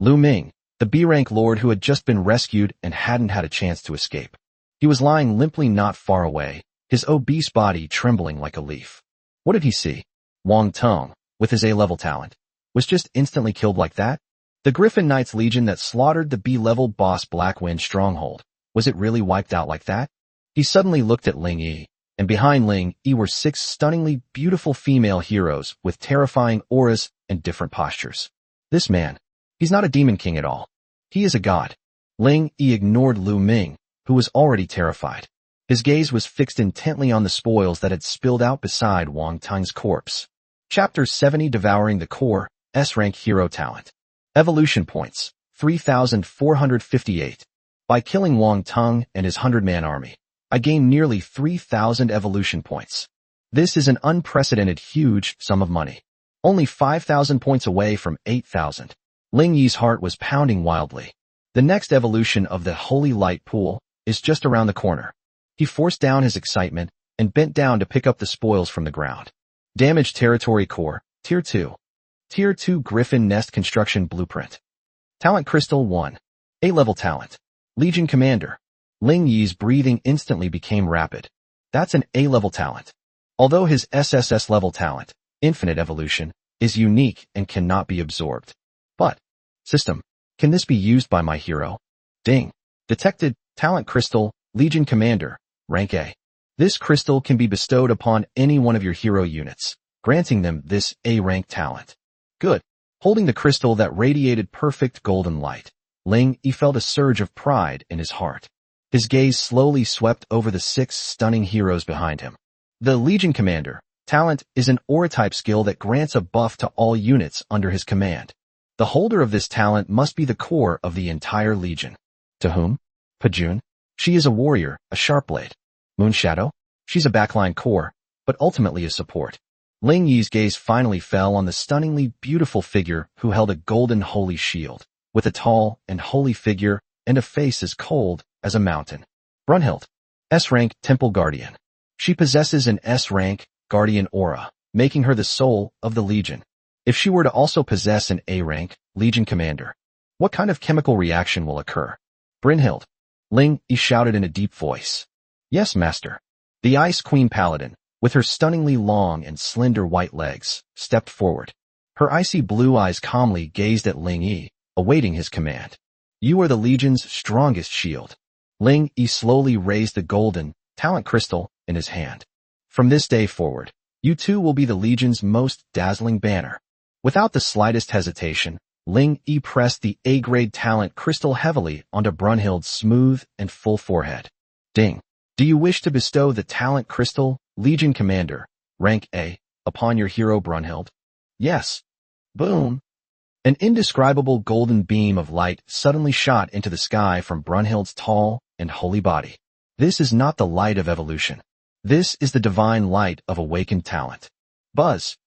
Lu Ming, the B-rank lord who had just been rescued and hadn't had a chance to escape. He was lying limply not far away, his obese body trembling like a leaf. What did he see? Wang Tung, with his A-level talent, was just instantly killed like that? The Griffin Knights Legion that slaughtered the B-level boss Blackwind Stronghold, was it really wiped out like that? He suddenly looked at Ling Yi, and behind Ling Yi were 6 stunningly beautiful female heroes with terrifying auras and different postures. This man, he's not a demon king at all. He is a god. Ling Yi ignored Lu Ming, who was already terrified. His gaze was fixed intently on the spoils that had spilled out beside Wang Tung's corpse. Chapter 70 Devouring the Core, S-Rank Hero Talent. Evolution Points, 3,458. By killing Wang Tung and his 100-man army, I gained nearly 3,000 evolution points. This is an unprecedented huge sum of money. Only 5,000 points away from 8,000. Ling Yi's heart was pounding wildly. The next evolution of the Holy Light Pool is just around the corner. He forced down his excitement and bent down to pick up the spoils from the ground. Damaged Territory Core, Tier 2. Tier 2 Griffin Nest Construction Blueprint. Talent Crystal 1. A-level talent. Legion Commander. Ling Yi's breathing instantly became rapid. That's an A-level talent. Although his SSS level talent, Infinite Evolution, is unique and cannot be absorbed. But, system, can this be used by my hero? Ding. Detected, Talent Crystal, Legion Commander, Rank A. This crystal can be bestowed upon any one of your hero units, granting them this A-rank talent. Good. Holding the crystal that radiated perfect golden light, Ling Yi felt a surge of pride in his heart. His gaze slowly swept over the 6 stunning heroes behind him. The Legion Commander, talent, is an aura-type skill that grants a buff to all units under his command. The holder of this talent must be the core of the entire Legion. To whom? Pajuan. She is a warrior, a sharp-blade. Moonshadow? She's a backline core, but ultimately a support. Ling Yi's gaze finally fell on the stunningly beautiful figure who held a golden holy shield, with a tall and holy figure and a face as cold as a mountain. Brunhild. S-rank Temple Guardian. She possesses an S-rank Guardian aura, making her the soul of the Legion. If she were to also possess an A-rank Legion Commander, what kind of chemical reaction will occur? Brunhild. Ling Yi shouted in a deep voice. Yes, master. The Ice Queen Paladin, with her stunningly long and slender white legs, stepped forward. Her icy blue eyes calmly gazed at Ling Yi, awaiting his command. You are the Legion's strongest shield. Ling Yi slowly raised the golden talent crystal in his hand. From this day forward, you two will be the Legion's most dazzling banner. Without the slightest hesitation, Ling Yi pressed the A-grade talent crystal heavily onto Brunhild's smooth and full forehead. Ding. Do you wish to bestow the talent crystal, Legion Commander, Rank A, upon your hero Brunhild? Yes. Boom. An indescribable golden beam of light suddenly shot into the sky from Brunhild's tall and holy body. This is not the light of evolution. This is the divine light of awakened talent. Buzz.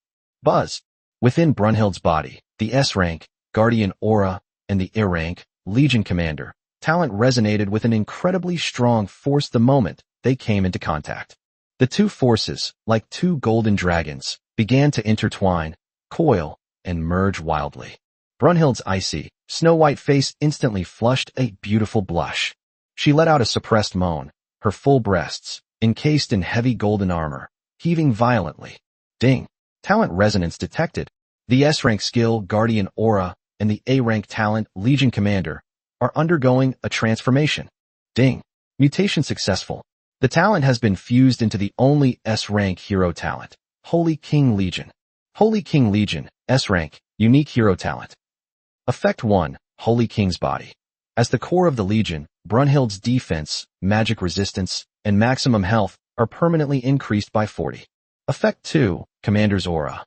Buzz. Within Brunhild's body, the S-rank, Guardian Aura, and the A-rank, Legion Commander, talent resonated with an incredibly strong force the moment they came into contact. The two forces, like two golden dragons, began to intertwine, coil, and merge wildly. Brunhild's icy, snow-white face instantly flushed a beautiful blush. She let out a suppressed moan, her full breasts, encased in heavy golden armor, heaving violently. Ding! Talent resonance detected. The S-rank skill, Guardian Aura, and the A-rank talent, Legion Commander, are undergoing a transformation. Ding! Mutation successful. The talent has been fused into the only S-rank hero talent, Holy King Legion. Holy King Legion, S-rank, unique hero talent. Effect 1, Holy King's body. As the core of the Legion, Brunhild's defense, magic resistance, and maximum health are permanently increased by 40. Effect 2, Commander's Aura.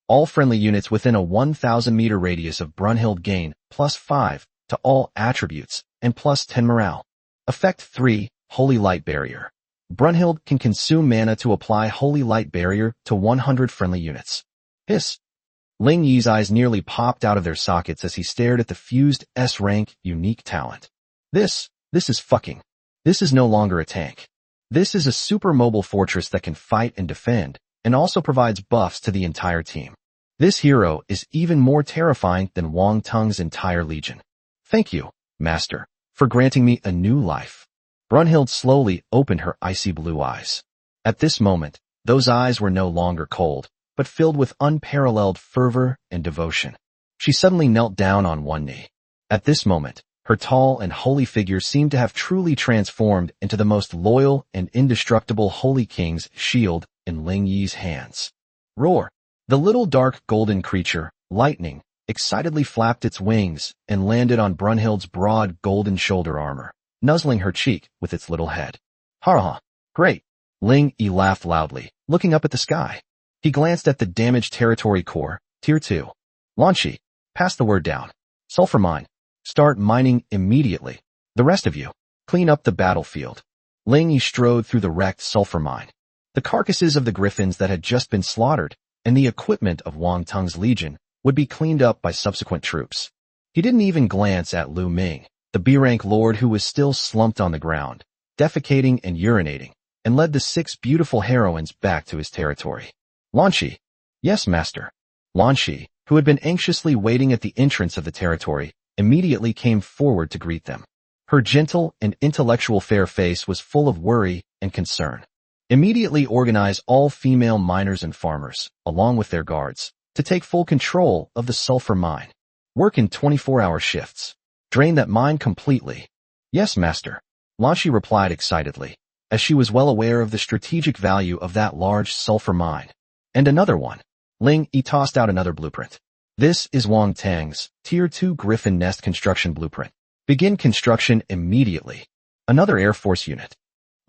All friendly units within a 1,000-meter radius of Brunhild gain +5 to all attributes and +10 morale. Effect 3, Holy Light Barrier. Brunhild can consume mana to apply Holy Light Barrier to 100 friendly units. Hiss. Ling Yi's eyes nearly popped out of their sockets as he stared at the fused S-rank unique talent. This is fucking. This is no longer a tank. This is a super mobile fortress that can fight and defend, and also provides buffs to the entire team. This hero is even more terrifying than Wang Tung's entire legion. Thank you, Master, for granting me a new life. Brunhild slowly opened her icy blue eyes. At this moment, those eyes were no longer cold, but filled with unparalleled fervor and devotion. She suddenly knelt down on one knee. At this moment, her tall and holy figure seemed to have truly transformed into the most loyal and indestructible Holy King's shield in Ling Yi's hands. Roar! The little dark golden creature, lightning, excitedly flapped its wings and landed on Brunhild's broad golden shoulder armor, nuzzling her cheek with its little head. Ha! Great! Ling Yi laughed loudly, looking up at the sky. He glanced at the damaged territory core, Tier 2. Lanchi, pass the word down. Sulfur mine. Start mining immediately. The rest of you, clean up the battlefield. Ling Yi strode through the wrecked sulfur mine. The carcasses of the griffins that had just been slaughtered and the equipment of Wang Tung's legion would be cleaned up by subsequent troops. He didn't even glance at Lu Ming, the B-rank lord who was still slumped on the ground, defecating and urinating, and led the 6 beautiful heroines back to his territory. Lanchi. Yes, master. Lanchi, who had been anxiously waiting at the entrance of the territory, immediately came forward to greet them. Her gentle and intellectual fair face was full of worry and concern. Immediately organize all female miners and farmers, along with their guards, to take full control of the sulfur mine. Work in 24-hour shifts. Drain that mine completely. Yes, master. Lanchi replied excitedly, as she was well aware of the strategic value of that large sulfur mine. And another one. Ling Yi tossed out another blueprint. This is Wang Tang's Tier 2 Griffin Nest Construction Blueprint. Begin construction immediately. Another Air Force unit.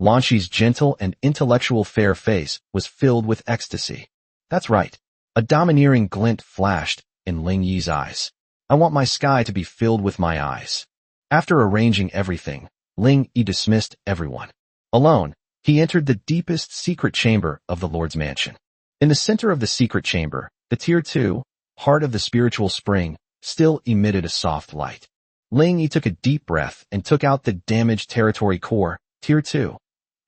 Lanchi's gentle and intellectual fair face was filled with ecstasy. That's right. A domineering glint flashed in Ling Yi's eyes. I want my sky to be filled with my eyes. After arranging everything, Ling Yi dismissed everyone. Alone, he entered the deepest secret chamber of the Lord's mansion. In the center of the secret chamber, the Tier 2, heart of the spiritual spring, still emitted a soft light. Ling Yi took a deep breath and took out the damaged territory core, Tier 2,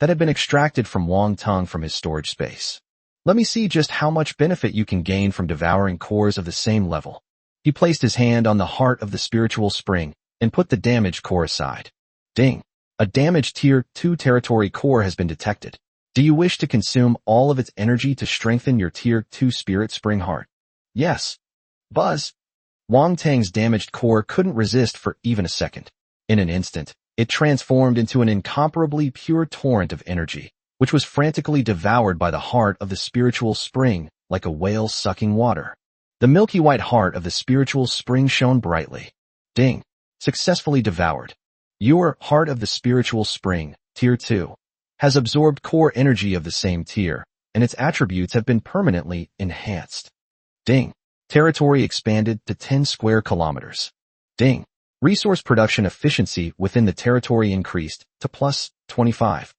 that had been extracted from Wang Tung from his storage space. Let me see just how much benefit you can gain from devouring cores of the same level. He placed his hand on the heart of the spiritual spring and put the damaged core aside. Ding! A damaged Tier 2 territory core has been detected. Do you wish to consume all of its energy to strengthen your Tier 2 spirit spring heart? Yes. Buzz. Wang Tang's damaged core couldn't resist for even a second. In an instant, it transformed into an incomparably pure torrent of energy, which was frantically devoured by the heart of the spiritual spring like a whale sucking water. The milky white heart of the spiritual spring shone brightly. Ding. Successfully devoured. Your heart of the spiritual spring, Tier 2, has absorbed core energy of the same tier, and its attributes have been permanently enhanced. Ding. Territory expanded to 10 square kilometers. Ding. Resource production efficiency within the territory increased to plus 25.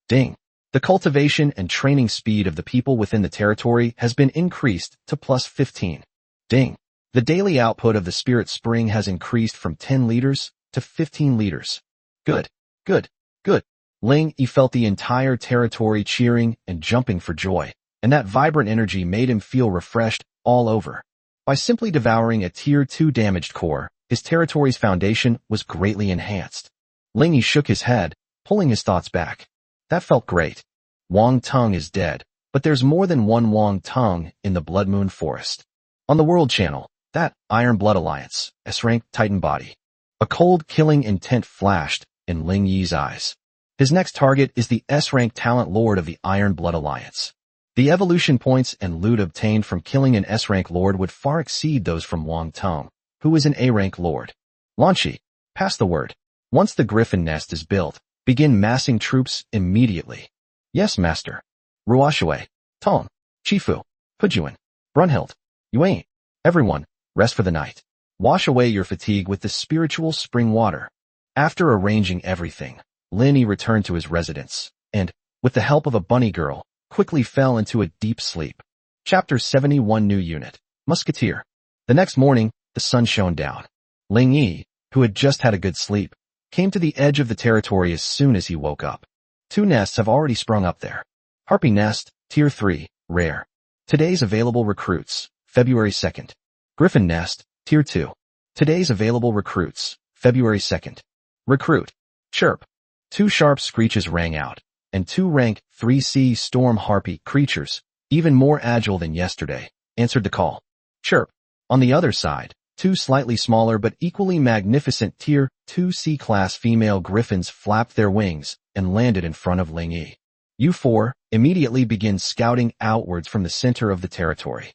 Ding. The cultivation and training speed of the people within the territory has been increased to plus 15. Ding. The daily output of the spirit spring has increased from 10 liters to 15 liters. Good, good, good. Ling Yi felt the entire territory cheering and jumping for joy, and that vibrant energy made him feel refreshed all over. By simply devouring a Tier 2 damaged core, his territory's foundation was greatly enhanced. Ling Yi shook his head, pulling his thoughts back. That felt great. Wang Tung is dead, but there's more than one Wang Tung in the Blood Moon Forest. On the World Channel, that Iron Blood Alliance, S-rank Titan body. A cold, killing intent flashed in Ling Yi's eyes. His next target is the S-rank talent lord of the Iron Blood Alliance. The evolution points and loot obtained from killing an S-rank lord would far exceed those from Wang Tung, who is an A-rank lord. Lanchi, pass the word. Once the Griffin nest is built, begin massing troops immediately. Yes, master. Ruoshui, Tong, Chifu, Pujuan, Brunhild, Yuan. Everyone, rest for the night. Wash away your fatigue with the spiritual spring water. After arranging everything, Lin Yi returned to his residence, and, with the help of a bunny girl, quickly fell into a deep sleep. Chapter 71 New Unit, Musketeer. The next morning, the sun shone down. Ling Yi, who had just had a good sleep, came to the edge of the territory as soon as he woke up. 2 nests have already sprung up there. Harpy Nest, Tier 3, Rare. Today's available recruits, February 2nd. Griffin Nest, Tier 2. Today's available recruits, February 2nd. Recruit. Chirp. 2 sharp screeches rang out, and 2 rank 3C storm harpy creatures, even more agile than yesterday, answered the call. Chirp. On the other side, 2 slightly smaller but equally magnificent Tier 2 C-class female griffins flapped their wings and landed in front of Ling Yi. You 4 immediately begin scouting outwards from the center of the territory.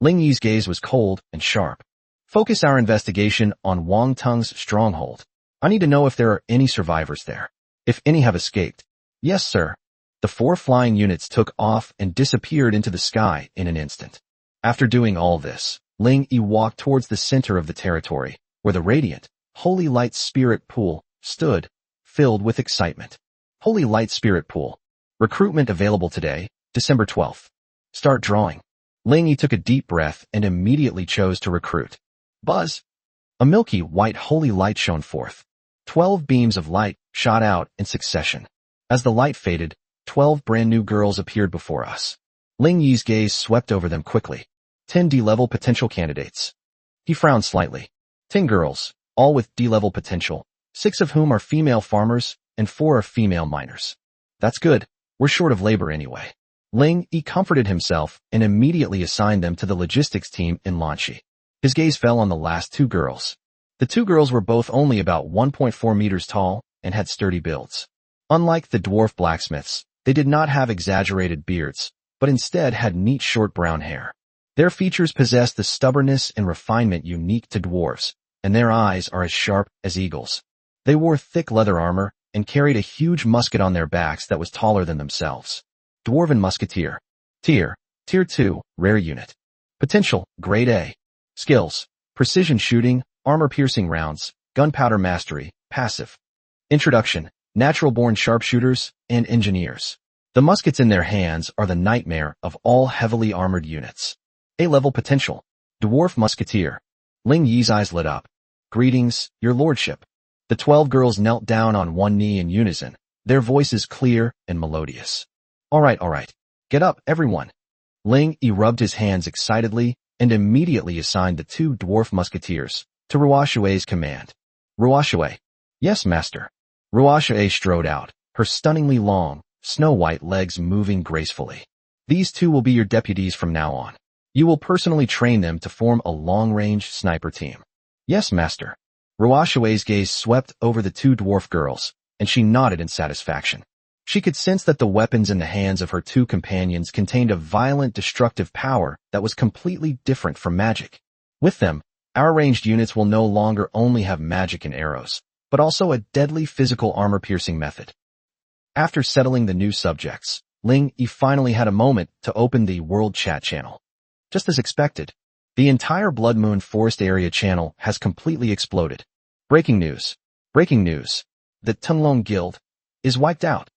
Ling Yi's gaze was cold and sharp. Focus our investigation on Wang Tung's stronghold. I need to know if there are any survivors there. If any have escaped. Yes, sir. The 4 flying units took off and disappeared into the sky in an instant. After doing all this, Ling Yi walked towards the center of the territory, where the radiant, Holy Light Spirit Pool stood, filled with excitement. Holy Light Spirit Pool. Recruitment available today, December 12th. Start drawing. Ling Yi took a deep breath and immediately chose to recruit. Buzz. A milky white holy light shone forth. 12 beams of light shot out in succession. As the light faded, 12 brand new girls appeared before us. Ling Yi's gaze swept over them quickly. 10 D-level potential candidates. He frowned slightly. 10 girls, all with D-level potential, 6 of whom are female farmers and 4 are female miners. That's good. We're short of labor anyway. Ling Yi comforted himself and immediately assigned them to the logistics team in Lanchi. His gaze fell on the last 2 girls. The 2 girls were both only about 1.4 meters tall and had sturdy builds. Unlike the dwarf blacksmiths, they did not have exaggerated beards, but instead had neat short brown hair. Their features possessed the stubbornness and refinement unique to dwarves, and their eyes are as sharp as eagles. They wore thick leather armor and carried a huge musket on their backs that was taller than themselves. Dwarven Musketeer. Tier 2, Rare Unit. Potential, Grade A. Skills, Precision Shooting, Armor-Piercing Rounds, Gunpowder Mastery, Passive. Introduction, Natural-born sharpshooters and engineers. The muskets in their hands are the nightmare of all heavily armored units. A-level potential, Dwarf Musketeer. Ling Yi's eyes lit up. Greetings, your lordship. The 12 girls knelt down on one knee in unison, their voices clear and melodious. All right. Get up, everyone. Ling Yi rubbed his hands excitedly and immediately assigned the 2 dwarf musketeers to Ruoshui's command. Ruoshui. Yes, master. Ruoshui strode out, her stunningly long, snow-white legs moving gracefully. These 2 will be your deputies from now on. You will personally train them to form a long-range sniper team. Yes, master. Ruoshui's gaze swept over the 2 dwarf girls, and she nodded in satisfaction. She could sense that the weapons in the hands of her 2 companions contained a violent, destructive power that was completely different from magic. With them, our ranged units will no longer only have magic and arrows, but also a deadly physical armor-piercing method. After settling the new subjects, Ling Yi finally had a moment to open the World Chat channel. Just as expected, The entire Blood Moon Forest area channel has completely exploded. Breaking news. Breaking news. The Tunglong Guild is wiped out.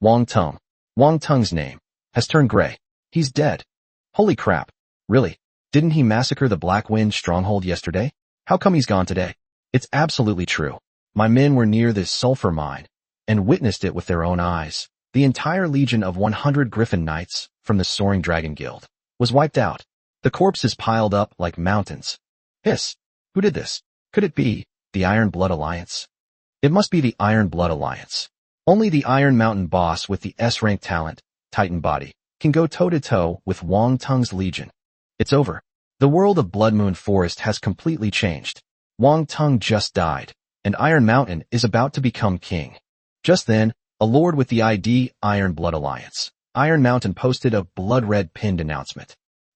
Wang Tung. Wang Tung's name has turned gray. He's dead. Holy crap. Really? Didn't he massacre the Black Wind stronghold yesterday? How come he's gone today? It's absolutely true. My men were near this sulfur mine and witnessed it with their own eyes. The entire legion of 100 Griffin Knights from the Soaring Dragon Guild was wiped out. The corpses piled up like mountains. Hiss. Who did this? Could it be the Iron Blood Alliance? It must be the Iron Blood Alliance. Only the Iron Mountain boss with the S-rank talent, Titan body, can go toe-to-toe with Wang Tung's legion. It's over. The world of Blood Moon Forest has completely changed. Wang Tung just died, and Iron Mountain is about to become king. Just then, a lord with the ID Iron Blood Alliance, Iron Mountain, posted a blood-red pinned announcement.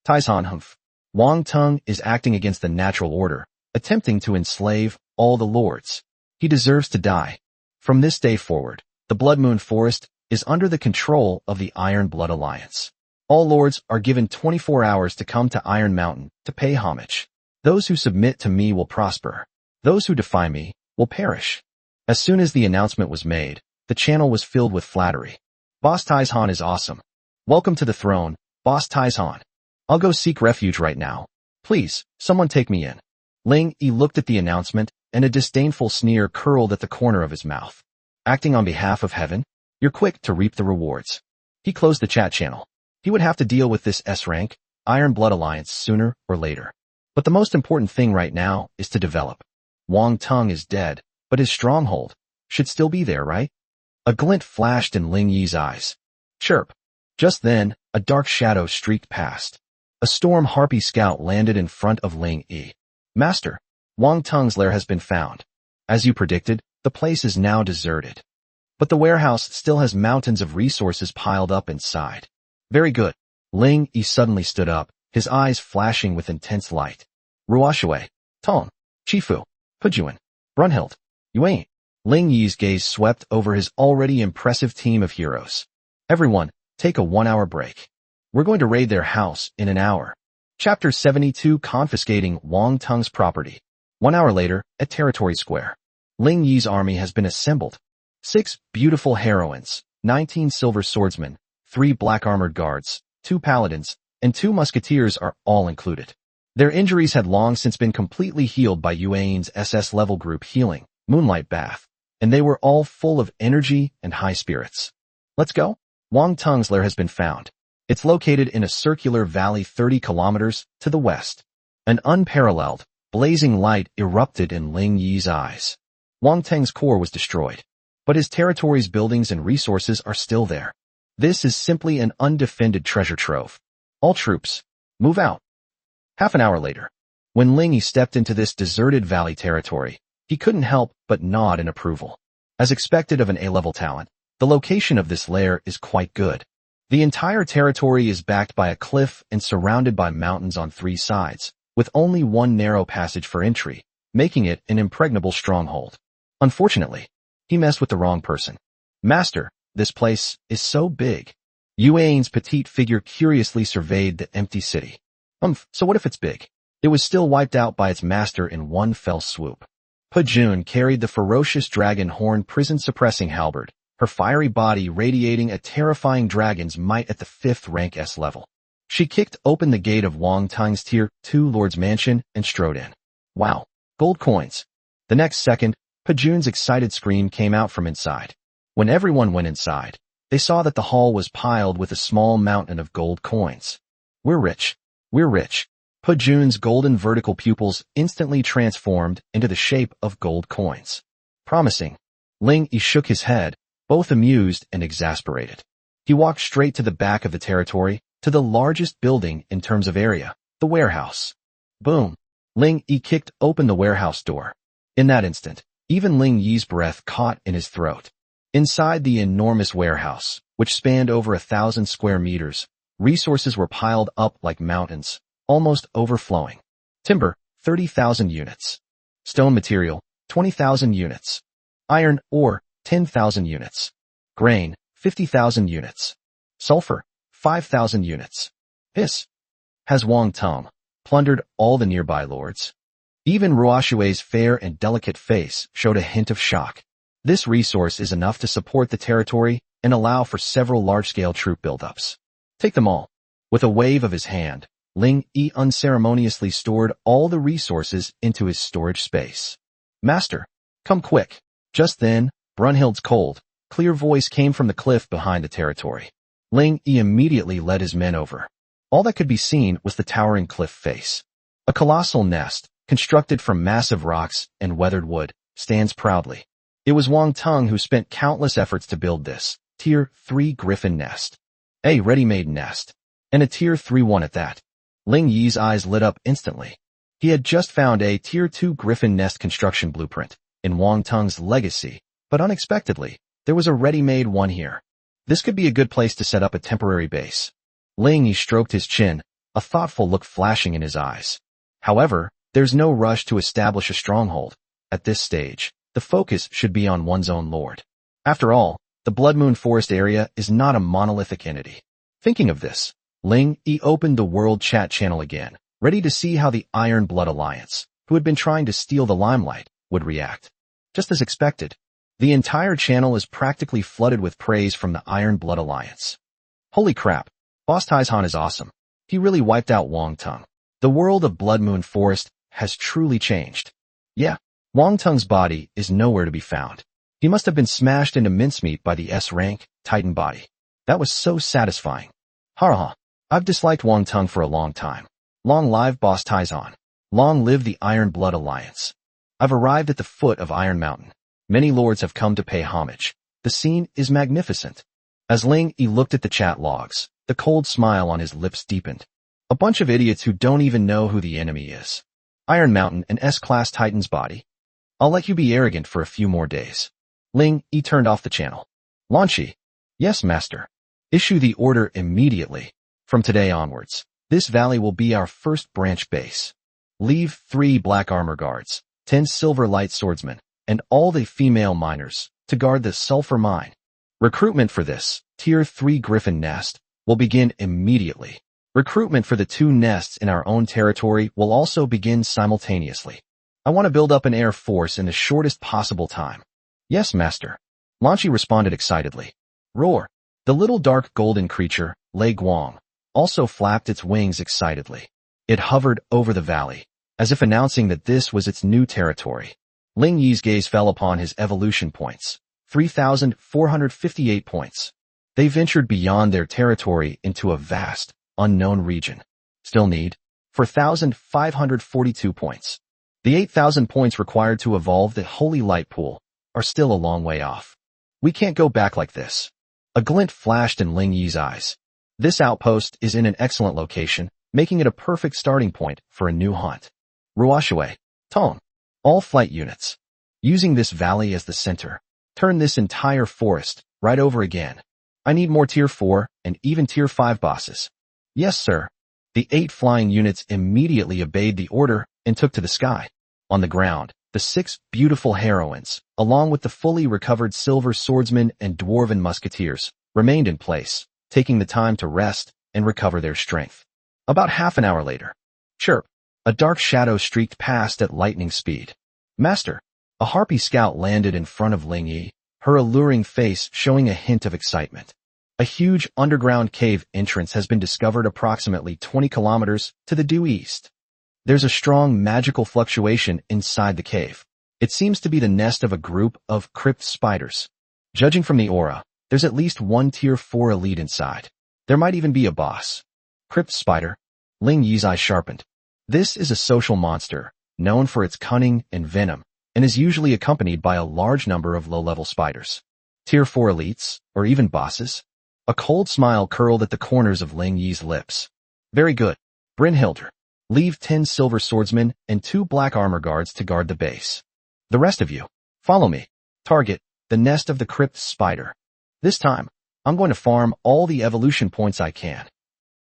Taishan Humph. Wang Tung is acting against the natural order, attempting to enslave all the lords. He deserves to die. From this day forward, the Blood Moon Forest is under the control of the Iron Blood Alliance. All lords are given 24 hours to come to Iron Mountain to pay homage. Those who submit to me will prosper. Those who defy me will perish. As soon as the announcement was made, the channel was filled with flattery. Boss Taishan is awesome. Welcome to the throne, Boss Taishan. I'll go seek refuge right now. Please, someone take me in. Ling Yi looked at the announcement, and a disdainful sneer curled at the corner of his mouth. Acting on behalf of heaven? You're quick to reap the rewards. He closed the chat channel. He would have to deal with this S-rank, Iron Blood Alliance sooner or later. But the most important thing right now is to develop. Wang Tung is dead, but his stronghold should still be there, right? A glint flashed in Ling Yi's eyes. Chirp. Just then, a dark shadow streaked past. A storm harpy scout landed in front of Ling Yi. Master, Wang Tung's lair has been found. As you predicted, the place is now deserted. But the warehouse still has mountains of resources piled up inside. Very good. Ling Yi suddenly stood up, his eyes flashing with intense light. Ruoshui, Tong, Chifu, Pujuan, Brunhild, Yuan. Ling Yi's gaze swept over his already impressive team of heroes. Everyone, take a 1-hour break. We're going to raid their house in an hour. Chapter 72, Confiscating Wang Tung's Property. 1 hour later, at Territory Square. Ling Yi's army has been assembled. 6 beautiful heroines, 19 silver swordsmen, 3 black-armored guards, 2 paladins, and 2 musketeers are all included. Their injuries had long since been completely healed by Yuan's SS-level group healing, Moonlight Bath, and they were all full of energy and high spirits. Let's go. Wang Tung's lair has been found. It's located in a circular valley 30 kilometers to the west. An unparalleled, blazing light erupted in Ling Yi's eyes. Wang Tung's core was destroyed, but his territory's buildings and resources are still there. This is simply an undefended treasure trove. All troops, move out. Half an hour later, when Ling Yi stepped into this deserted valley territory, he couldn't help but nod in approval. As expected of an A-level talent, the location of this lair is quite good. The entire territory is backed by a cliff and surrounded by mountains on 3 sides, with only one narrow passage for entry, making it an impregnable stronghold. Unfortunately, he messed with the wrong person. Master, this place is so big. Yuan's petite figure curiously surveyed the empty city. So what if it's big? It was still wiped out by its master in one fell swoop. Pujun carried the ferocious dragon horn prison-suppressing halberd, her fiery body radiating a terrifying dragon's might at the 5th rank S level. She kicked open the gate of Wang Tung's Tier 2 Lord's Mansion and strode in. Wow, gold coins. The next second, Pujun's excited scream came out from inside. When everyone went inside, they saw that the hall was piled with a small mountain of gold coins. We're rich. We're rich. Pujun's golden vertical pupils instantly transformed into the shape of gold coins. Promising. Ling Yi shook his head, both amused and exasperated. He walked straight to the back of the territory, to the largest building in terms of area, the warehouse. Boom. Ling Yi kicked open the warehouse door. In that instant, even Ling Yi's breath caught in his throat. Inside the enormous warehouse, which spanned over 1,000 square meters, resources were piled up like mountains, almost overflowing. Timber, 30,000 units. Stone material, 20,000 units. Iron ore, 10,000 units. Grain, 50,000 units. Sulfur, 5,000 units. Hiss. Has Wang Tung plundered all the nearby lords. Even Ruoshue's fair and delicate face showed a hint of shock. This resource is enough to support the territory and allow for several large-scale troop buildups. Take them all. With a wave of his hand, Ling Yi unceremoniously stored all the resources into his storage space. Master, come quick. Just then, Brunhild's cold, clear voice came from the cliff behind the territory. Ling Yi immediately led his men over. All that could be seen was the towering cliff face. A colossal nest, constructed from massive rocks and weathered wood, stands proudly. It was Wang Tung who spent countless efforts to build this Tier 3 griffin nest. A ready-made nest. And a Tier 3 one at that. Ling Yi's eyes lit up instantly. He had just found a Tier 2 griffin nest construction blueprint in Wang Tung's legacy, but unexpectedly, there was a ready-made one here. This could be a good place to set up a temporary base. Ling Yi stroked his chin, a thoughtful look flashing in his eyes. However, there's no rush to establish a stronghold. At this stage, the focus should be on one's own lord. After all, the Blood Moon Forest area is not a monolithic entity. Thinking of this, Ling Yi opened the World Chat channel again, ready to see how the Iron Blood Alliance, who had been trying to steal the limelight, would react. Just as expected, the entire channel is practically flooded with praise from the Iron Blood Alliance. Holy crap, Boss Taizhan is awesome. He really wiped out Wang Tung. The world of Blood Moon Forest has truly changed. Yeah, Wang Tung's body is nowhere to be found. He must have been smashed into mincemeat by the S-rank Titan body. That was so satisfying. Ha. I've disliked Wang Tung for a long time. Long live Boss Taizhan. Long live the Iron Blood Alliance. I've arrived at the foot of Iron Mountain. Many lords have come to pay homage. The scene is magnificent. As Ling Yi looked at the chat logs, the cold smile on his lips deepened. A bunch of idiots who don't even know who the enemy is. Iron Mountain and S-Class Titan's body. I'll let you be arrogant for a few more days. Ling Yi turned off the channel. Lanchi. Yes, master. Issue the order immediately. From today onwards, this valley will be our first branch base. Leave 3 black armor guards, 10 silver light swordsmen, and all the female miners to guard the sulfur mine. Recruitment for this Tier 3 griffin nest will begin immediately. Recruitment for the 2 nests in our own territory will also begin simultaneously. I want to build up an air force in the shortest possible time. Yes, master. Lanchi responded excitedly. Roar. The little dark golden creature, Lei Guang, also flapped its wings excitedly. It hovered over the valley, as if announcing that this was its new territory. Ling Yi's gaze fell upon his evolution points, 3,458 points. They ventured beyond their territory into a vast, unknown region. Still need 4,542 points. The 8,000 points required to evolve the Holy Light Pool are still a long way off. We can't go back like this. A glint flashed in Ling Yi's eyes. This outpost is in an excellent location, making it a perfect starting point for a new hunt. Ruoshue, Tong. All flight units. Using this valley as the center, turn this entire forest right over again. I need more Tier 4 and even Tier 5 bosses. Yes, sir. The 8 flying units immediately obeyed the order and took to the sky. On the ground, the 6 beautiful heroines, along with the fully recovered silver swordsmen and dwarven musketeers, remained in place, taking the time to rest and recover their strength. About half an hour later, chirp, a dark shadow streaked past at lightning speed. Master, a harpy scout landed in front of Ling Yi, her alluring face showing a hint of excitement. A huge underground cave entrance has been discovered approximately 20 kilometers to the due east. There's a strong magical fluctuation inside the cave. It seems to be the nest of a group of crypt spiders. Judging from the aura, there's at least 1 Tier 4 elite inside. There might even be a boss. Crypt spider. Ling Yi's eyes sharpened. This is a social monster, known for its cunning and venom, and is usually accompanied by a large number of low-level spiders. Tier 4 elites, or even bosses? A cold smile curled at the corners of Ling Yi's lips. Very good. Brynhilder. Leave 10 silver swordsmen and 2 black armor guards to guard the base. The rest of you, follow me. Target, the nest of the crypt spider. This time, I'm going to farm all the evolution points I can.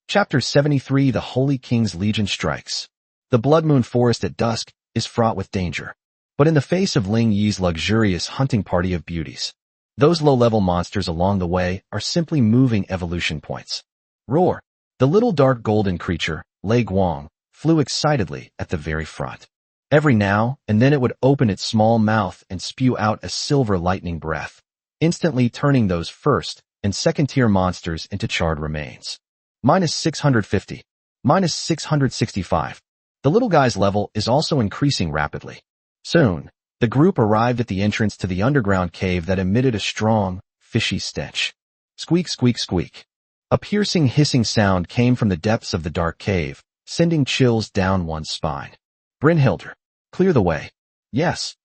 Chapter 73 The Holy King's Legion Strikes. The Blood Moon Forest at dusk is fraught with danger. But in the face of Ling Yi's luxurious hunting party of beauties, those low-level monsters along the way are simply moving evolution points. Roar. The little dark golden creature, Lei Guang, flew excitedly at the very front. Every now and then it would open its small mouth and spew out a silver lightning breath, instantly turning those first and second-tier monsters into charred remains. Minus 650. Minus 665. The little guy's level is also increasing rapidly. Soon, the group arrived at the entrance to the underground cave that emitted a strong, fishy stench. Squeak, squeak, squeak. A piercing hissing sound came from the depths of the dark cave, sending chills down one's spine. Brynhildr, clear the way. Yes.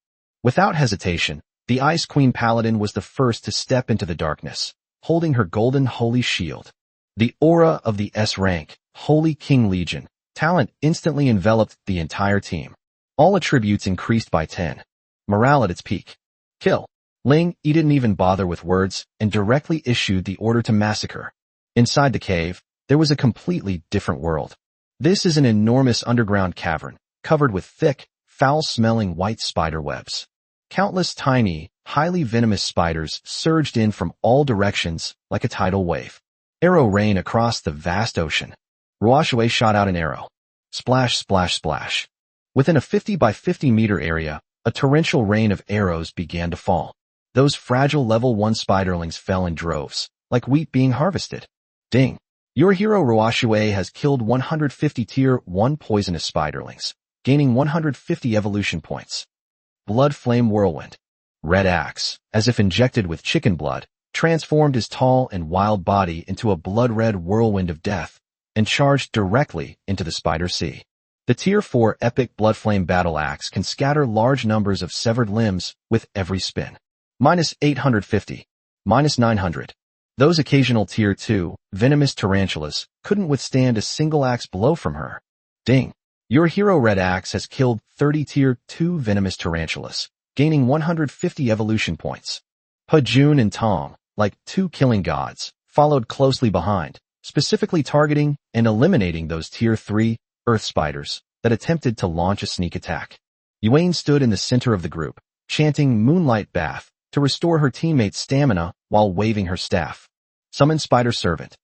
Without hesitation, the Ice Queen Paladin was the first to step into the darkness, holding her golden holy shield. The aura of the S-rank, Holy King Legion, talent instantly enveloped the entire team. All attributes increased by 10. Morale at its peak. Kill. Ling Yi didn't even bother with words and directly issued the order to massacre. Inside the cave, there was a completely different world. This is an enormous underground cavern, covered with thick, foul-smelling white spider webs. Countless tiny, highly venomous spiders surged in from all directions like a tidal wave. Arrow rain across the vast ocean. Ruoxue shot out an arrow. Splash, splash, splash. Within a 50 by 50 meter area, a torrential rain of arrows began to fall. Those fragile level 1 spiderlings fell in droves, like wheat being harvested. Ding. Your hero Ruoxue has killed 150 tier 1 poisonous spiderlings, gaining 150 evolution points. Blood Flame Whirlwind. Red Axe, as if injected with chicken blood, transformed his tall and wild body into a blood-red whirlwind of death, and charged directly into the Spider Sea. The Tier 4 Epic Blood Flame Battle Axe can scatter large numbers of severed limbs with every spin. Minus 850. Minus 900. Those occasional Tier 2, venomous tarantulas, couldn't withstand a single axe blow from her. Ding. Your hero Red Axe has killed 30 Tier 2 venomous tarantulas, gaining 150 evolution points. Pajun and Tong, like two killing gods, followed closely behind, specifically targeting and eliminating those Tier 3 earth spiders that attempted to launch a sneak attack. Yuan stood in the center of the group, chanting Moonlight Bath to restore her teammates' stamina while waving her staff. Summon Spider Servant.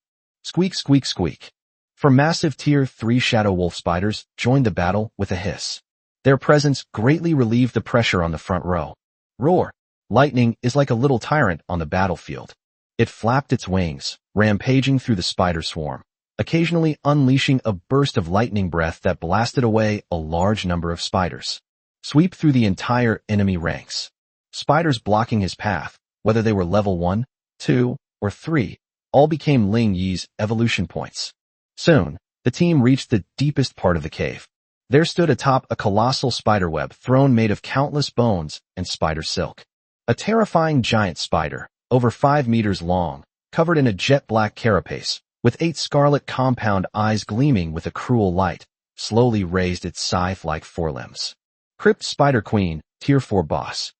Squeak, squeak, squeak. For massive Tier 3 Shadow Wolf spiders joined the battle with a hiss. Their presence greatly relieved the pressure on the front row. Roar. Lightning is like a little tyrant on the battlefield. It flapped its wings, rampaging through the spider swarm, occasionally unleashing a burst of lightning breath that blasted away a large number of spiders. Sweep through the entire enemy ranks. Spiders blocking his path, whether they were level 1, 2, or 3, all became Ling Yi's evolution points. Soon, the team reached the deepest part of the cave. There stood atop a colossal spiderweb throne made of countless bones and spider silk. A terrifying giant spider, over 5 meters long, covered in a jet-black carapace, with 8 scarlet compound eyes gleaming with a cruel light, slowly raised its scythe-like forelimbs. Crypt Spider Queen, Tier 4 Boss.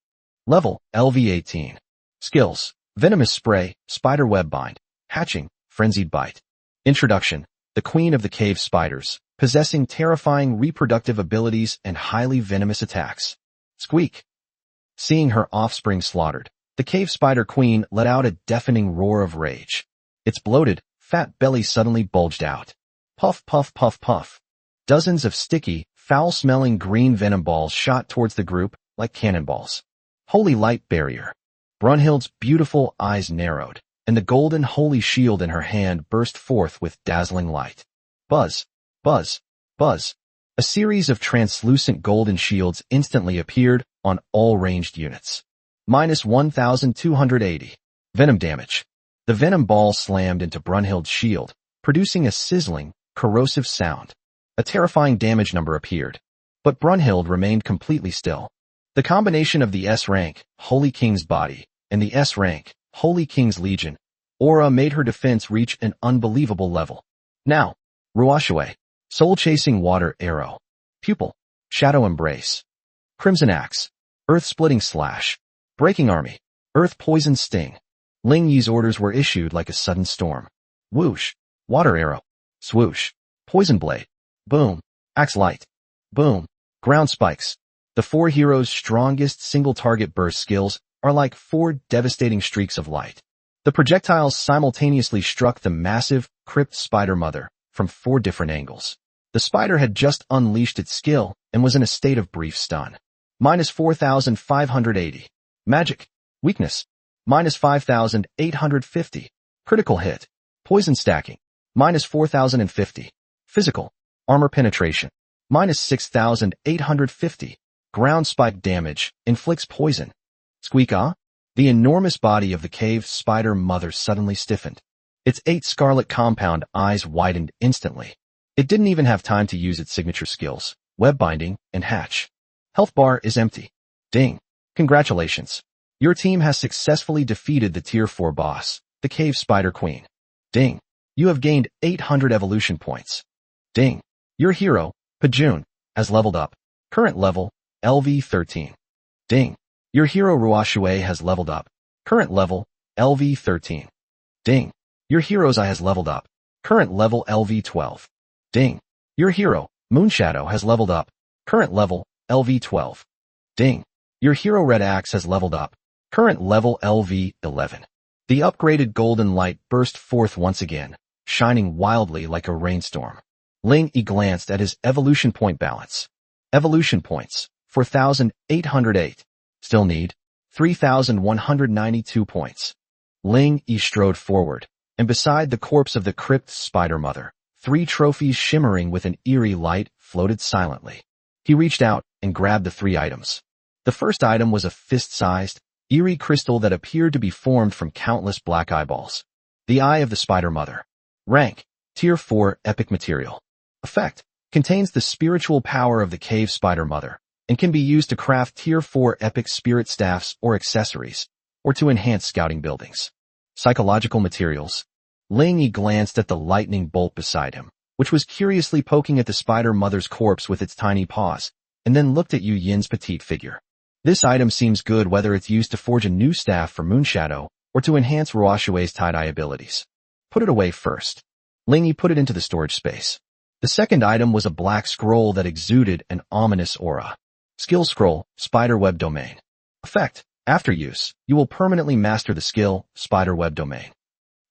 Level, LV18. Skills, Venomous Spray, Spider Web Bind, Hatching, Frenzied Bite. Introduction, the Queen of the Cave Spiders, possessing terrifying reproductive abilities and highly venomous attacks. Squeak. Seeing her offspring slaughtered, the Cave Spider Queen let out a deafening roar of rage. Its bloated, fat belly suddenly bulged out. Puff, puff, puff, puff. Dozens of sticky, foul-smelling green venom balls shot towards the group like cannonballs. Holy Light Barrier. Brunhild's beautiful eyes narrowed, and the golden holy shield in her hand burst forth with dazzling light. Buzz, buzz, buzz. A series of translucent golden shields instantly appeared on all ranged units. Minus 1,280. Venom damage. The venom ball slammed into Brunhild's shield, producing a sizzling, corrosive sound. A terrifying damage number appeared, but Brunhild remained completely still. The combination of the S-rank, Holy King's body, and the S-rank, Holy King's Legion, aura made her defense reach an unbelievable level. Now, Ruoxue, Soul-Chasing Water Arrow. Pupil, Shadow Embrace. Crimson Axe, Earth-Splitting Slash. Breaking Army, Earth Poison Sting. Ling Yi's orders were issued like a sudden storm. Whoosh, Water Arrow. Swoosh, Poison Blade. Boom, Axe Light. Boom, Ground Spikes. The 4 heroes' strongest single-target burst skills are like 4 devastating streaks of light. The projectiles simultaneously struck the massive, crypt spider mother from 4 different angles. The spider had just unleashed its skill and was in a state of brief stun. Minus 4,580. Magic. Weakness. Minus 5,850. Critical hit. Poison stacking. Minus 4,050. Physical. Armor penetration. Minus 6,850. Ground spike damage. Inflicts poison. Squeak ah? The enormous body of the cave spider mother suddenly stiffened. Its 8 scarlet compound eyes widened instantly. It didn't even have time to use its signature skills, web binding and hatch. Health bar is empty. Ding. Congratulations. Your team has successfully defeated the Tier 4 boss, the Cave Spider Queen. Ding. You have gained 800 evolution points. Ding. Your hero, Pajun, has leveled up. Current level, LV 13. Ding. Your hero Ruashue has leveled up. Current level, LV 13. Ding. Your hero's eye has leveled up. Current level LV 12. Ding. Your hero, Moonshadow, has leveled up. Current level, LV 12. Ding. Your hero Red Axe has leveled up. Current level LV 11. The upgraded golden light burst forth once again, shining wildly like a rainstorm. Ling Yi glanced at his evolution point balance. Evolution points, 4,808. Still need 3,192 points. Ling Yi strode forward, and beside the corpse of the crypt spider mother, 3 trophies shimmering with an eerie light floated silently. He reached out and grabbed the 3 items. The first item was a fist-sized, eerie crystal that appeared to be formed from countless black eyeballs. The Eye of the Spider Mother. Rank, Tier 4 Epic Material. Effect, contains the spiritual power of the Cave Spider Mother, and can be used to craft Tier 4 Epic Spirit Staffs or accessories, or to enhance scouting buildings. Psychological materials. Ling Yi glanced at the lightning bolt beside him, which was curiously poking at the spider mother's corpse with its tiny paws, and then looked at Yu Yin's petite figure. This item seems good whether it's used to forge a new staff for Moonshadow or to enhance Ruashue's tie-dye abilities. Put it away first. Ling Yi put it into the storage space. The second item was a black scroll that exuded an ominous aura. Skill Scroll, Spider Web Domain. Effect, after use, you will permanently master the skill, Spider Web Domain.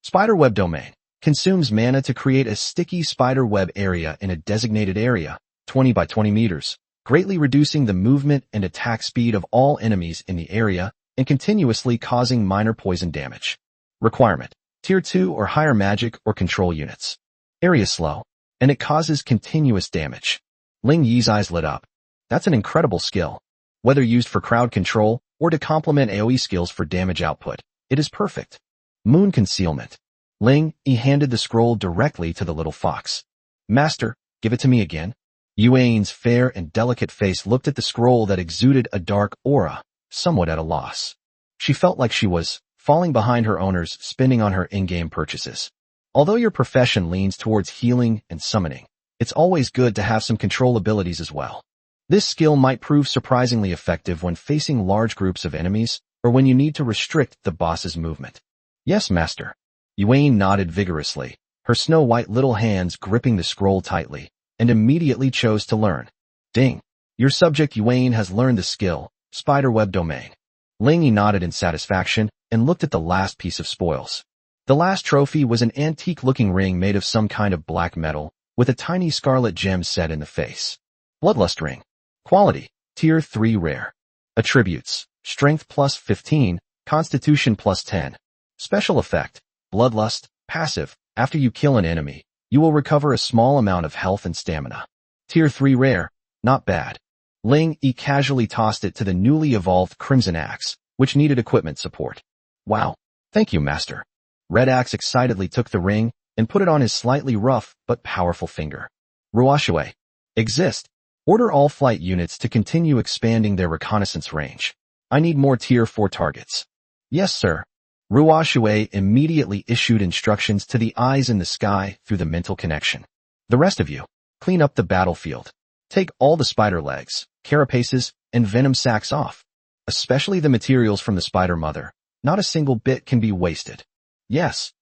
Spider Web Domain consumes mana to create a sticky spider web area in a designated area, 20 by 20 meters, greatly reducing the movement and attack speed of all enemies in the area and continuously causing minor poison damage. Requirement, Tier 2 or higher magic or control units. Area slow, and it causes continuous damage. Ling Yi's eyes lit up. That's an incredible skill. Whether used for crowd control or to complement AoE skills for damage output, it is perfect. Moon Concealment. Ling Yi handed the scroll directly to the little fox. Master, give it to me again. Yuan's fair and delicate face looked at the scroll that exuded a dark aura, somewhat at a loss. She felt like she was falling behind her owners spending on her in-game purchases. Although your profession leans towards healing and summoning, it's always good to have some control abilities as well. This skill might prove surprisingly effective when facing large groups of enemies or when you need to restrict the boss's movement. Yes, Master. Yuan nodded vigorously, her snow-white little hands gripping the scroll tightly, and immediately chose to learn. Ding. Your subject Yuan has learned the skill, Spider Web Domain. Ling Yi nodded in satisfaction and looked at the last piece of spoils. The last trophy was an antique-looking ring made of some kind of black metal, with a tiny scarlet gem set in the face. Bloodlust Ring. Quality, Tier 3 Rare. Attributes, Strength plus 15, Constitution plus 10. Special effect, Bloodlust, passive, after you kill an enemy, you will recover a small amount of health and stamina. Tier 3 Rare, not bad. Ling Yi casually tossed it to the newly evolved Crimson Axe, which needed equipment support. Wow, thank you, Master. Red Axe excitedly took the ring and put it on his slightly rough but powerful finger. Ruashue. Exist. Order all flight units to continue expanding their reconnaissance range. I need more Tier 4 targets. Yes, sir. Ruashue immediately issued instructions to the eyes in the sky through the mental connection. The rest of you, clean up the battlefield. Take all the spider legs, carapaces, and venom sacs off. Especially the materials from the spider mother. Not a single bit can be wasted. Yes.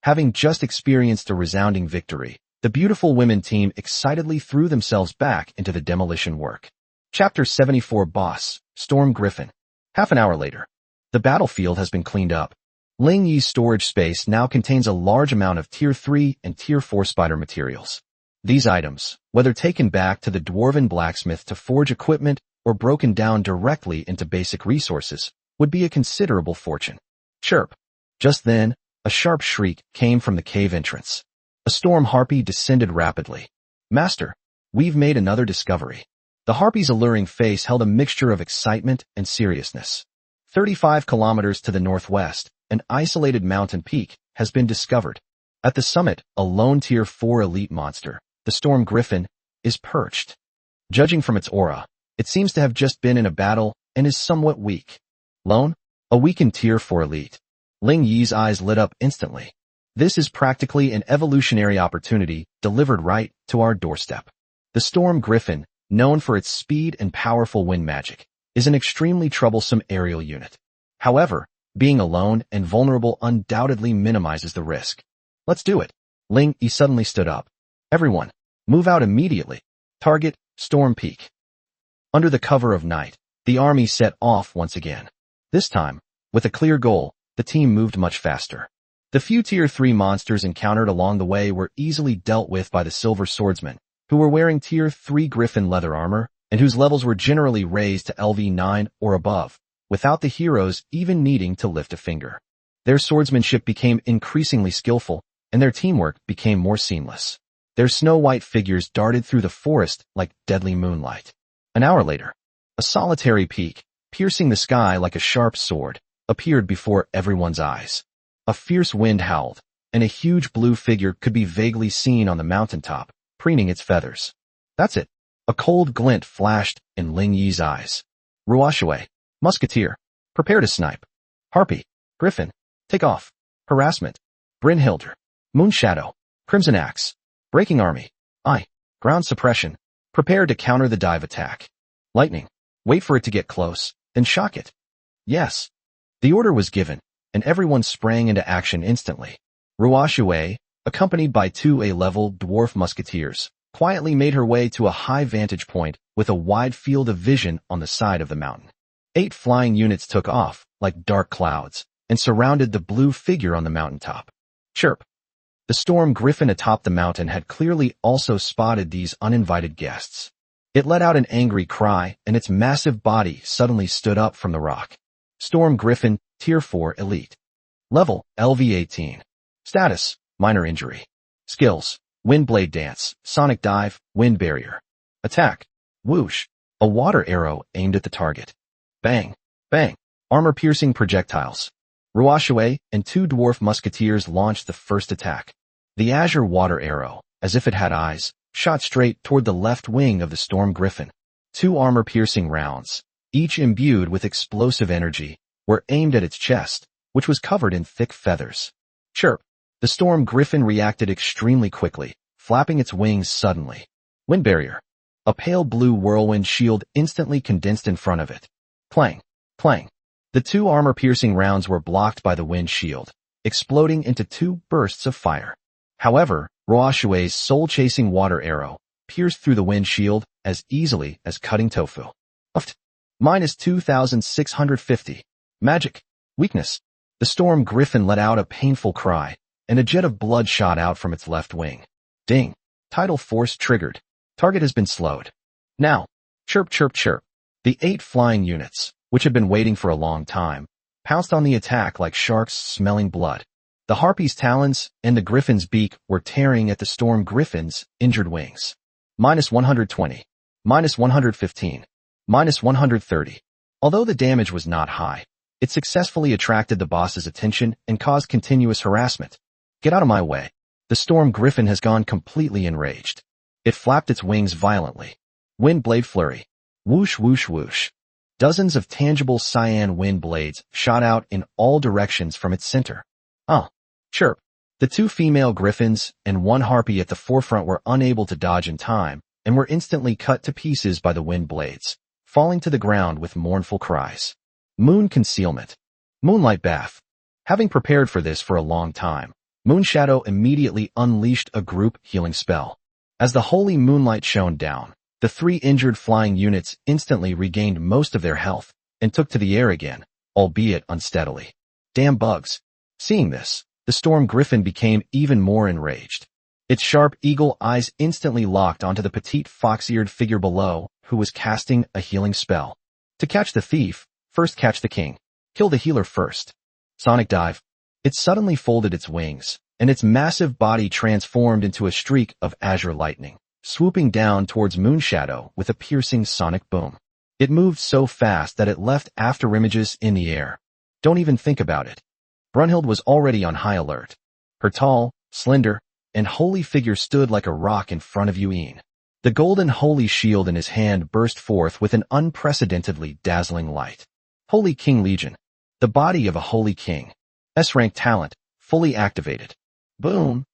Having just experienced a resounding victory, the beautiful women team excitedly threw themselves back into the demolition work. Chapter 74 Boss, Storm Griffin. Half an hour later. The battlefield has been cleaned up. Ling Yi's storage space now contains a large amount of Tier 3 and Tier 4 spider materials. These items, whether taken back to the dwarven blacksmith to forge equipment or broken down directly into basic resources, would be a considerable fortune. Chirp. Just then, a sharp shriek came from the cave entrance. A storm harpy descended rapidly. Master, we've made another discovery. The harpy's alluring face held a mixture of excitement and seriousness. 35 kilometers to the northwest, an isolated mountain peak has been discovered. At the summit, a lone Tier 4 elite monster, the Storm Griffin, is perched. Judging from its aura, it seems to have just been in a battle and is somewhat weak. Lone? A weakened Tier 4 elite. Ling Yi's eyes lit up instantly. This is practically an evolutionary opportunity delivered right to our doorstep. The Storm Griffin, known for its speed and powerful wind magic, is an extremely troublesome aerial unit. However, being alone and vulnerable undoubtedly minimizes the risk. Let's do it. Ling Yi suddenly stood up. Everyone, move out immediately. Target, Storm Peak. Under the cover of night, the army set off once again. This time, with a clear goal, the team moved much faster. The few Tier 3 monsters encountered along the way were easily dealt with by the Silver Swordsmen, who were wearing Tier 3 Griffin leather armor, and whose levels were generally raised to LV9 or above, without the heroes even needing to lift a finger. Their swordsmanship became increasingly skillful, and their teamwork became more seamless. Their snow-white figures darted through the forest like deadly moonlight. An hour later, a solitary peak, piercing the sky like a sharp sword, appeared before everyone's eyes. A fierce wind howled, and a huge blue figure could be vaguely seen on the mountaintop, preening its feathers. That's it. A cold glint flashed in Ling Yi's eyes. Ruoshui, Musketeer, prepare to snipe. Harpy, Griffin, take off. Harassment, Brynhilder, Moonshadow, Crimson Axe, Breaking Army, Ground Suppression, prepare to counter the dive attack. Lightning, wait for it to get close, then shock it. Yes. The order was given, and everyone sprang into action instantly. Ruoshui, accompanied by 2 A-level dwarf musketeers, quietly made her way to a high vantage point with a wide field of vision on the side of the mountain. 8 flying units took off, like dark clouds, and surrounded the blue figure on the mountaintop. Chirp. The Storm Griffin atop the mountain had clearly also spotted these uninvited guests. It let out an angry cry, and its massive body suddenly stood up from the rock. Storm Griffin, Tier 4 Elite. Level, LV18. Status, minor injury. Skills, Wind Blade Dance, Sonic Dive, Wind Barrier. Attack, Whoosh, a water arrow aimed at the target. Bang, bang, armor-piercing projectiles. Ruoshui and 2 dwarf musketeers launched the first attack. The azure water arrow, as if it had eyes, shot straight toward the left wing of the Storm Griffin. 2 armor-piercing rounds, each imbued with explosive energy, were aimed at its chest, which was covered in thick feathers. Chirp. The Storm Griffin reacted extremely quickly, flapping its wings suddenly. Wind Barrier. A pale blue whirlwind shield instantly condensed in front of it. Clang, clang. The 2 armor-piercing rounds were blocked by the wind shield, exploding into 2 bursts of fire. However, Ruoshui's soul-chasing water arrow pierced through the wind shield as easily as cutting tofu. Uft. Minus 2,650. Magic. Weakness. The Storm Griffin let out a painful cry, and a jet of blood shot out from its left wing. Ding. Tidal force triggered. Target has been slowed. Now. Chirp, chirp, chirp. The 8 flying units, which had been waiting for a long time, pounced on the attack like sharks smelling blood. The harpy's talons and the griffin's beak were tearing at the Storm Griffin's injured wings. Minus 120. Minus 115. Minus 130. Although the damage was not high, it successfully attracted the boss's attention and caused continuous harassment. Get out of my way. The Storm Griffin has gone completely enraged. It flapped its wings violently. Wind Blade Flurry. Whoosh, whoosh, whoosh. Dozens of tangible cyan wind blades shot out in all directions from its center. Chirp. The 2 female griffins and 1 harpy at the forefront were unable to dodge in time and were instantly cut to pieces by the wind blades, falling to the ground with mournful cries. Moon Concealment. Moonlight Bath. Having prepared for this for a long time, Moonshadow immediately unleashed a group healing spell. As the holy moonlight shone down, the 3 injured flying units instantly regained most of their health and took to the air again, albeit unsteadily. Damn bugs. Seeing this, the Storm Griffin became even more enraged. Its sharp eagle eyes instantly locked onto the petite fox-eared figure below, who was casting a healing spell. To catch the thief, first catch the king. Kill the healer first. Sonic dive. It suddenly folded its wings, and its massive body transformed into a streak of azure lightning, swooping down towards Moonshadow with a piercing sonic boom. It moved so fast that it left afterimages in the air. Don't even think about it. Brunhild was already on high alert. Her tall, slender, and holy figure stood like a rock in front of Yuin. The golden holy shield in his hand burst forth with an unprecedentedly dazzling light. Holy King Legion. The body of a holy king. S-rank talent, fully activated. Boom!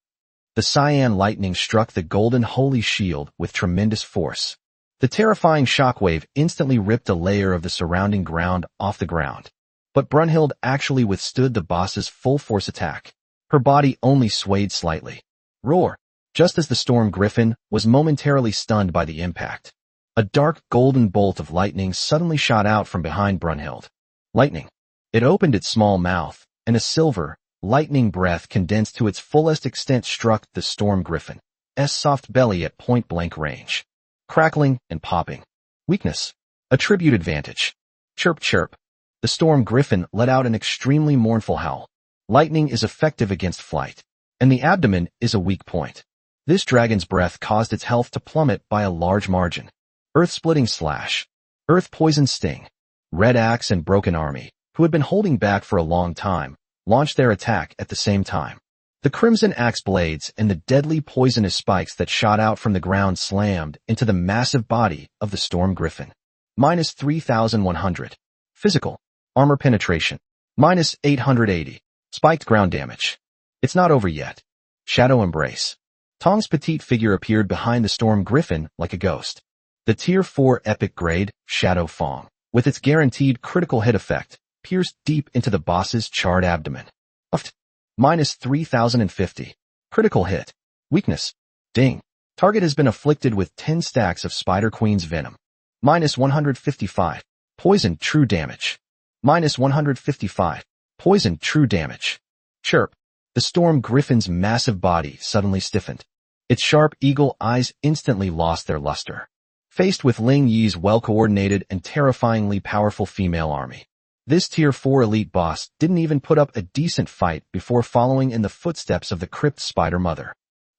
The cyan lightning struck the golden holy shield with tremendous force. The terrifying shockwave instantly ripped a layer of the surrounding ground off the ground. But Brunhild actually withstood the boss's full force attack. Her body only swayed slightly. Roar! Just as the storm griffin was momentarily stunned by the impact. A dark golden bolt of lightning suddenly shot out from behind Brunhild. Lightning. It opened its small mouth, and a silver, lightning breath condensed to its fullest extent struck the storm griffin's soft belly at point-blank range. Crackling and popping. Weakness. Attribute advantage. Chirp chirp. The storm griffin let out an extremely mournful howl. Lightning is effective against flight, and the abdomen is a weak point. This dragon's breath caused its health to plummet by a large margin. Earth-splitting slash. Earth poison sting. Red Axe and Broken Army, who had been holding back for a long time, launched their attack at the same time. The crimson axe blades and the deadly poisonous spikes that shot out from the ground slammed into the massive body of the storm griffin. Minus 3,100. Physical. Armor penetration. Minus 880. Spiked ground damage. It's not over yet. Shadow embrace. Tong's petite figure appeared behind the storm griffin like a ghost. The Tier 4 epic grade, Shadow Fong, with its guaranteed critical hit effect, pierced deep into the boss's charred abdomen. Uft. Minus 3,050. Critical hit. Weakness. Ding. Target has been afflicted with 10 stacks of Spider Queen's venom. Minus 155. Poison true damage. Minus 155. Poison true damage. Chirp. The storm griffin's massive body suddenly stiffened. Its sharp eagle eyes instantly lost their luster. Faced with Ling Yi's well-coordinated and terrifyingly powerful female army, this Tier 4 elite boss didn't even put up a decent fight before following in the footsteps of the Crypt Spider Mother.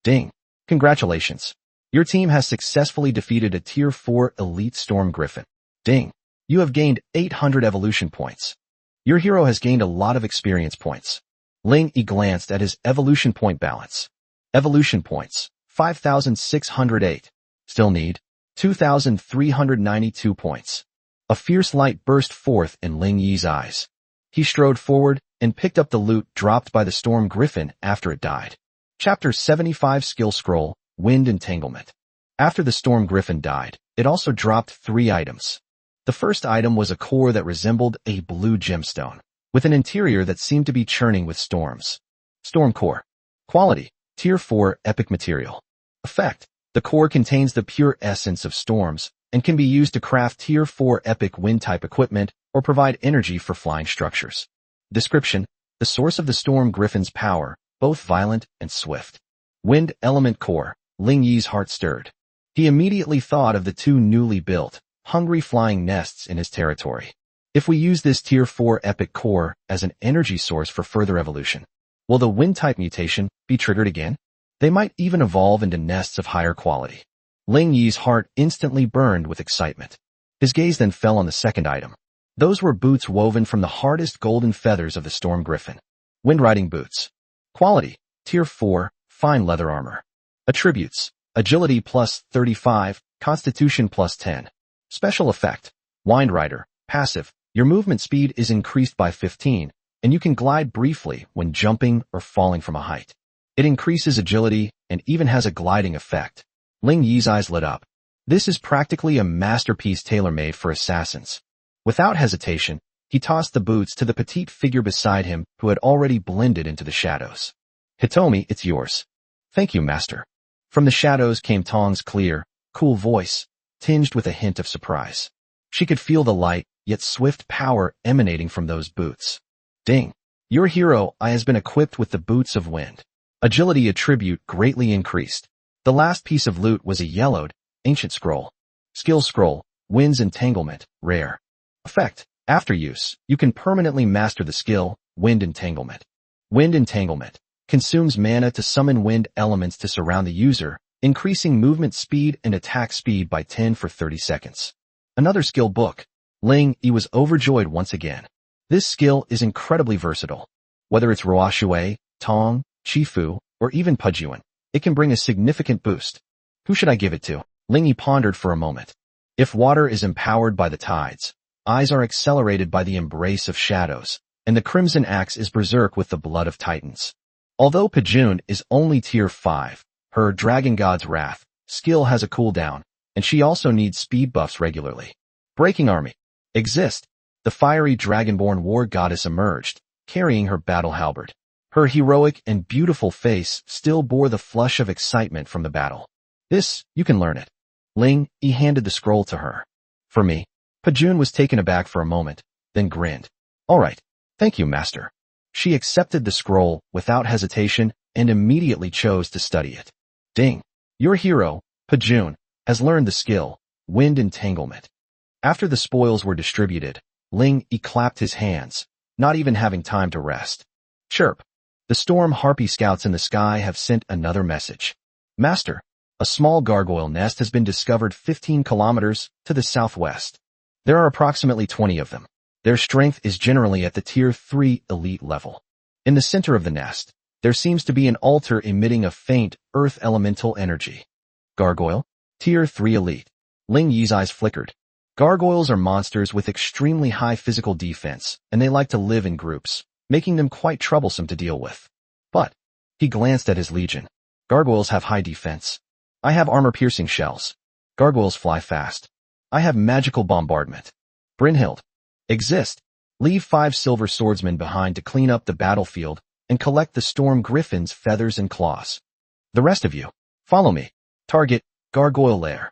Ding. Congratulations. Your team has successfully defeated a Tier 4 elite storm griffin. Ding. You have gained 800 evolution points. Your hero has gained a lot of experience points. Ling Yi glanced at his evolution point balance. Evolution points, 5,608. Still need 2,392 points. A fierce light burst forth in Ling Yi's eyes. He strode forward and picked up the loot dropped by the storm griffin after it died. Chapter 75 Skill Scroll, Wind Entanglement. After the storm griffin died, it also dropped 3 items. The first item was a core that resembled a blue gemstone, with an interior that seemed to be churning with storms. Storm Core. Quality. Tier 4 Epic Material. Effect. The core contains the pure essence of storms, and can be used to craft Tier 4 Epic Wind-type equipment or provide energy for flying structures. Description. The source of the storm griffin's power, both violent and swift. Wind Element Core. Ling Yi's heart stirred. He immediately thought of the 2 newly built, hungry flying nests in his territory. If we use this Tier 4 Epic Core as an energy source for further evolution, will the Wind-type mutation be triggered again? They might even evolve into nests of higher quality. Ling Yi's heart instantly burned with excitement. His gaze then fell on the second item. Those were boots woven from the hardest golden feathers of the storm griffin. Wind-riding boots. Quality. Tier 4, fine leather armor. Attributes. Agility plus 35, Constitution plus 10. Special effect. Windrider. Passive. Your movement speed is increased by 15, and you can glide briefly when jumping or falling from a height. It increases agility and even has a gliding effect. Ling Yi's eyes lit up. This is practically a masterpiece tailor-made for assassins. Without hesitation, he tossed the boots to the petite figure beside him who had already blended into the shadows. Hitomi, it's yours. Thank you, master. From the shadows came Tong's clear, cool voice, tinged with a hint of surprise. She could feel the light, yet swift power emanating from those boots. Ding. Your hero, I has been equipped with the boots of wind. Agility attribute greatly increased. The last piece of loot was a yellowed, ancient scroll. Skill scroll, Wind's Entanglement, rare. Effect, after use, you can permanently master the skill, Wind Entanglement. Wind Entanglement consumes mana to summon wind elements to surround the user, increasing movement speed and attack speed by 10 for 30 seconds. Another skill book. Ling Yi was overjoyed once again. This skill is incredibly versatile. Whether it's Ruoshui, Tong, Shifu, or even Pujuan, it can bring a significant boost. Who should I give it to? Ling Yi pondered for a moment. If water is empowered by the tides, eyes are accelerated by the embrace of shadows, and the Crimson Axe is berserk with the blood of titans. Although Pujuan is only tier 5, her Dragon God's Wrath skill has a cooldown, and she also needs speed buffs regularly. Breaking Army. Exist. The fiery dragonborn war goddess emerged, carrying her battle halberd. Her heroic and beautiful face still bore the flush of excitement from the battle. This, you can learn it. Ling Yi handed the scroll to her. For me. Pujuan was taken aback for a moment, then grinned. All right. Thank you, master. She accepted the scroll without hesitation and immediately chose to study it. Ding. Your hero, Pujuan, has learned the skill, Wind Entanglement. After the spoils were distributed, Ling Yi clapped his hands, not even having time to rest. Chirp. The storm harpy scouts in the sky have sent another message. Master, a small gargoyle nest has been discovered 15 kilometers to the southwest. There are approximately 20 of them. Their strength is generally at the tier 3 elite level. In the center of the nest, there seems to be an altar emitting a faint earth elemental energy. Gargoyle, tier 3 elite. Ling Yi's eyes flickered. Gargoyles are monsters with extremely high physical defense, and they like to live in groups, making them quite troublesome to deal with. But, he glanced at his legion. Gargoyles have high defense. I have armor-piercing shells. Gargoyles fly fast. I have magical bombardment. Brynhild. Exist. Leave 5 silver swordsmen behind to clean up the battlefield and collect the storm griffin's feathers and claws. The rest of you, follow me. Target, Gargoyle Lair.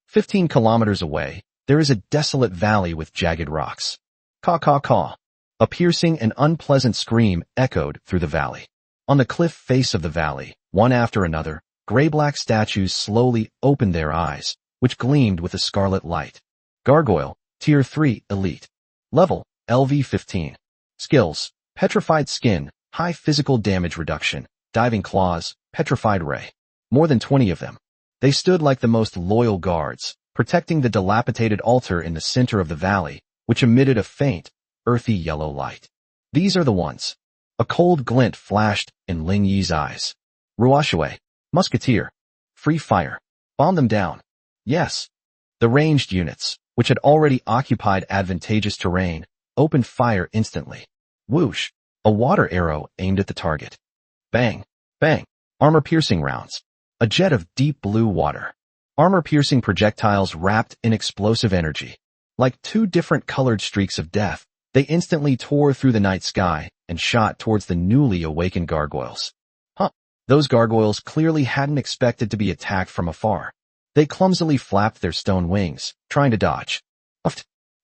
15 kilometers away, there is a desolate valley with jagged rocks. Caw caw caw. A piercing and unpleasant scream echoed through the valley. On the cliff face of the valley, one after another, gray-black statues slowly opened their eyes, which gleamed with a scarlet light. Gargoyle, tier 3 elite. Level, LV 15. Skills, Petrified Skin, high physical damage reduction, Diving Claws, Petrified Ray. More than 20 of them. They stood like the most loyal guards, protecting the dilapidated altar in the center of the valley, which emitted a faint, earthy yellow light. These are the ones. A cold glint flashed in Ling Yi's eyes. Ruoshui, Musketeer. Free fire. Bomb them down. Yes. The ranged units, which had already occupied advantageous terrain, opened fire instantly. Whoosh. A water arrow aimed at the target. Bang. Bang. Armor-piercing rounds. A jet of deep blue water. Armor-piercing projectiles wrapped in explosive energy. Like 2 different colored streaks of death, they instantly tore through the night sky and shot towards the newly awakened gargoyles. Those gargoyles clearly hadn't expected to be attacked from afar. They clumsily flapped their stone wings, trying to dodge.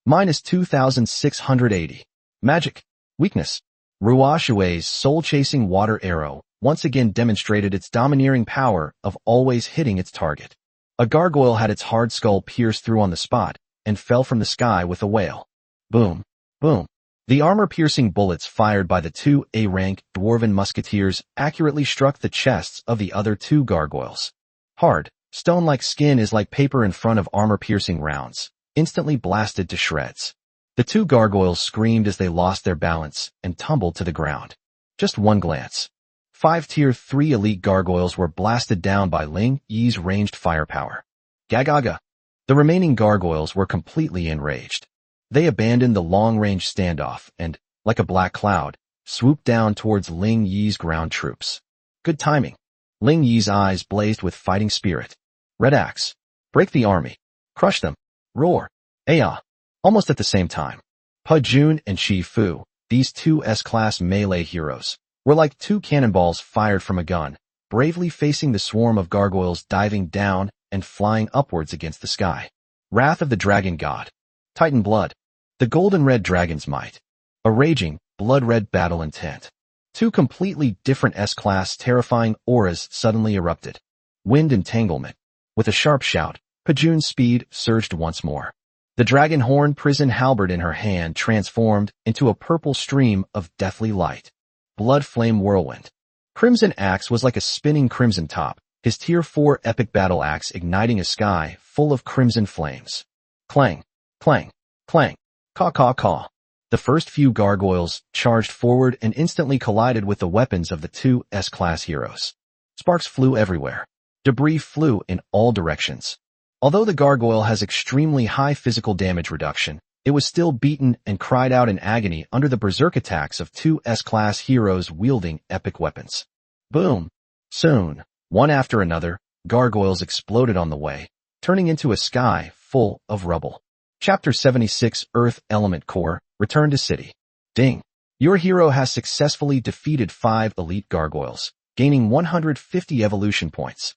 Minus 2,680. Magic. Weakness. Ruoshui's soul-chasing water arrow once again demonstrated its domineering power of always hitting its target. A gargoyle had its hard skull pierced through on the spot and fell from the sky with a wail. Boom. Boom. The armor-piercing bullets fired by the 2 A-rank dwarven musketeers accurately struck the chests of the other 2 gargoyles. Hard, stone-like skin is like paper in front of armor-piercing rounds, instantly blasted to shreds. The 2 gargoyles screamed as they lost their balance and tumbled to the ground. Just one glance. 5 tier 3 elite gargoyles were blasted down by Ling Yi's ranged firepower. Gagaga. The remaining gargoyles were completely enraged. They abandoned the long-range standoff and, like a black cloud, swooped down towards Ling Yi's ground troops. Good timing. Ling Yi's eyes blazed with fighting spirit. Red Axe. Break the army. Crush them. Roar. Aya. Almost at the same time. Pujuan and Shifu, these 2 S-class melee heroes, were like 2 cannonballs fired from a gun, bravely facing the swarm of gargoyles diving down and flying upwards against the sky. Wrath of the Dragon God. Titan Blood. The golden red dragon's might. A raging, blood-red battle intent. Two completely different S-class terrifying auras suddenly erupted. Wind entanglement. With a sharp shout, Pejun's speed surged once more. The dragon horn prison halberd in her hand transformed into a purple stream of deathly light. Blood flame whirlwind. Crimson Axe was like a spinning crimson top, his Tier 4 epic battle axe igniting a sky full of crimson flames. Clang, clang, clang, caw caw caw. The first few gargoyles charged forward and instantly collided with the weapons of the two S-class heroes. Sparks flew everywhere. Debris flew in all directions. Although the gargoyle has extremely high physical damage reduction, it was still beaten and cried out in agony under the berserk attacks of two S-class heroes wielding epic weapons. Boom! Soon, one after another, gargoyles exploded on the way, turning into a sky full of rubble. Chapter 76 Earth Element Core, Return to City. Ding! Your hero has successfully defeated 5 elite gargoyles, gaining 150 evolution points.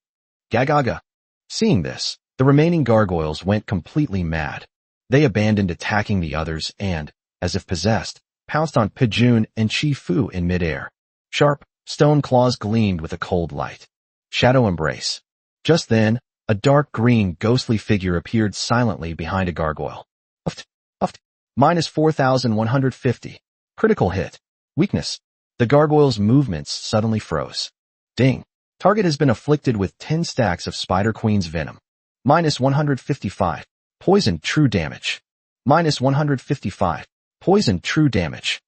Gagaga! Seeing this, the remaining gargoyles went completely mad. They abandoned attacking the others and, as if possessed, pounced on Pejun and Chi-Fu in midair. Sharp, stone claws gleamed with a cold light. Shadow embrace. Just then, a dark green ghostly figure appeared silently behind a gargoyle. Uft, uft, minus 4,150. Critical hit. Weakness. The gargoyle's movements suddenly froze. Ding. Target has been afflicted with 10 stacks of Spider Queen's venom. Minus 155. Poison true damage. Minus 155. Poison true damage.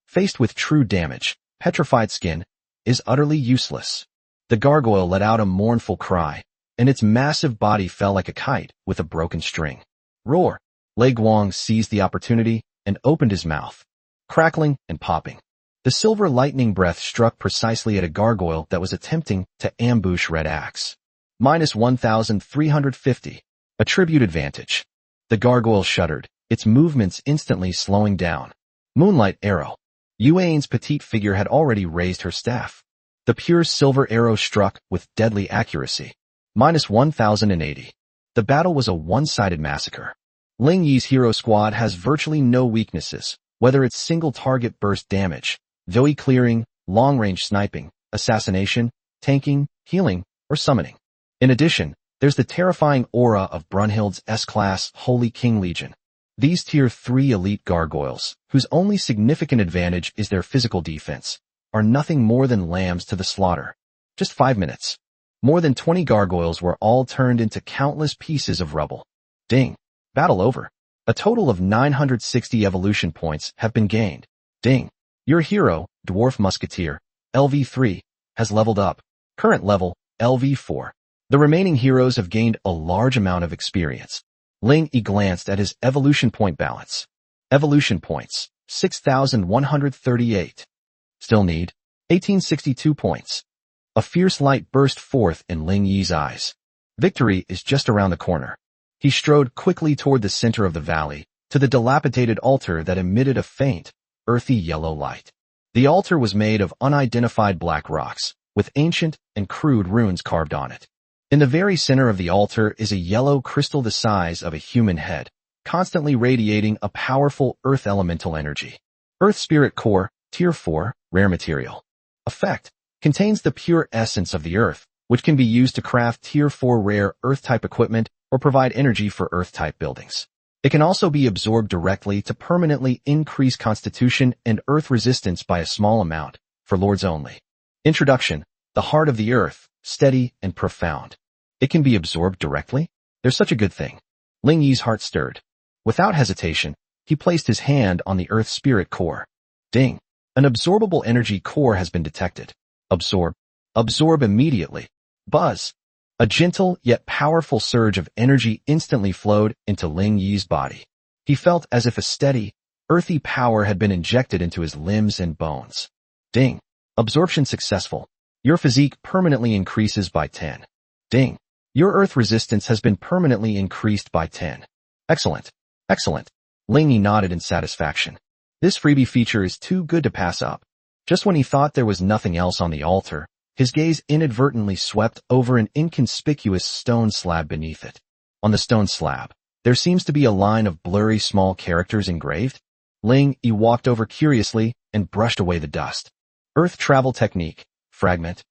Faced with true damage, petrified skin is utterly useless. The gargoyle let out a mournful cry, and its massive body fell like a kite with a broken string. Roar! Lei Guang seized the opportunity and opened his mouth, crackling and popping. The silver lightning breath struck precisely at a gargoyle that was attempting to ambush Red Axe. Minus 1,350. Attribute advantage. The gargoyle shuddered, its movements instantly slowing down. Moonlight arrow. Yuan's petite figure had already raised her staff. The pure silver arrow struck with deadly accuracy. Minus 1,080. The battle was a one-sided massacre. Ling Yi's hero squad has virtually no weaknesses, whether it's single target burst damage, Zoe clearing, long-range sniping, assassination, tanking, healing, or summoning. In addition, there's the terrifying aura of Brunhild's S-Class Holy King Legion. These Tier 3 elite gargoyles, whose only significant advantage is their physical defense, are nothing more than lambs to the slaughter. Just 5 minutes. More than 20 gargoyles were all turned into countless pieces of rubble. Ding. Battle over. A total of 960 evolution points have been gained. Ding. Your hero, Dwarf Musketeer, LV3, has leveled up. Current level, LV4. The remaining heroes have gained a large amount of experience. Ling Yi glanced at his evolution point balance. Evolution points, 6,138. Still need 1,862 points. A fierce light burst forth in Ling Yi's eyes. Victory is just around the corner. He strode quickly toward the center of the valley, to the dilapidated altar that emitted a faint, earthy yellow light. The altar was made of unidentified black rocks, with ancient and crude runes carved on it. In the very center of the altar is a yellow crystal the size of a human head, constantly radiating a powerful earth elemental energy. Earth Spirit Core, Tier 4, Rare Material. Effect. Contains the pure essence of the earth, which can be used to craft Tier 4 rare earth-type equipment or provide energy for earth-type buildings. It can also be absorbed directly to permanently increase constitution and earth resistance by a small amount, for lords only. Introduction. The heart of the earth, steady and profound. It can be absorbed directly? There's such a good thing. Ling Yi's heart stirred. Without hesitation, he placed his hand on the Earth Spirit Core. Ding! An absorbable energy core has been detected. Absorb. Absorb immediately. Buzz! A gentle yet powerful surge of energy instantly flowed into Ling Yi's body. He felt as if a steady, earthy power had been injected into his limbs and bones. Ding! Absorption successful. Your physique permanently increases by 10. Ding! Your earth resistance has been permanently increased by 10. Excellent. Excellent. Ling Yi nodded in satisfaction. This freebie feature is too good to pass up. Just when he thought there was nothing else on the altar, his gaze inadvertently swept over an inconspicuous stone slab beneath it. On the stone slab, there seems to be a line of blurry small characters engraved. Ling Yi walked over curiously and brushed away the dust. Earth travel technique, fragment.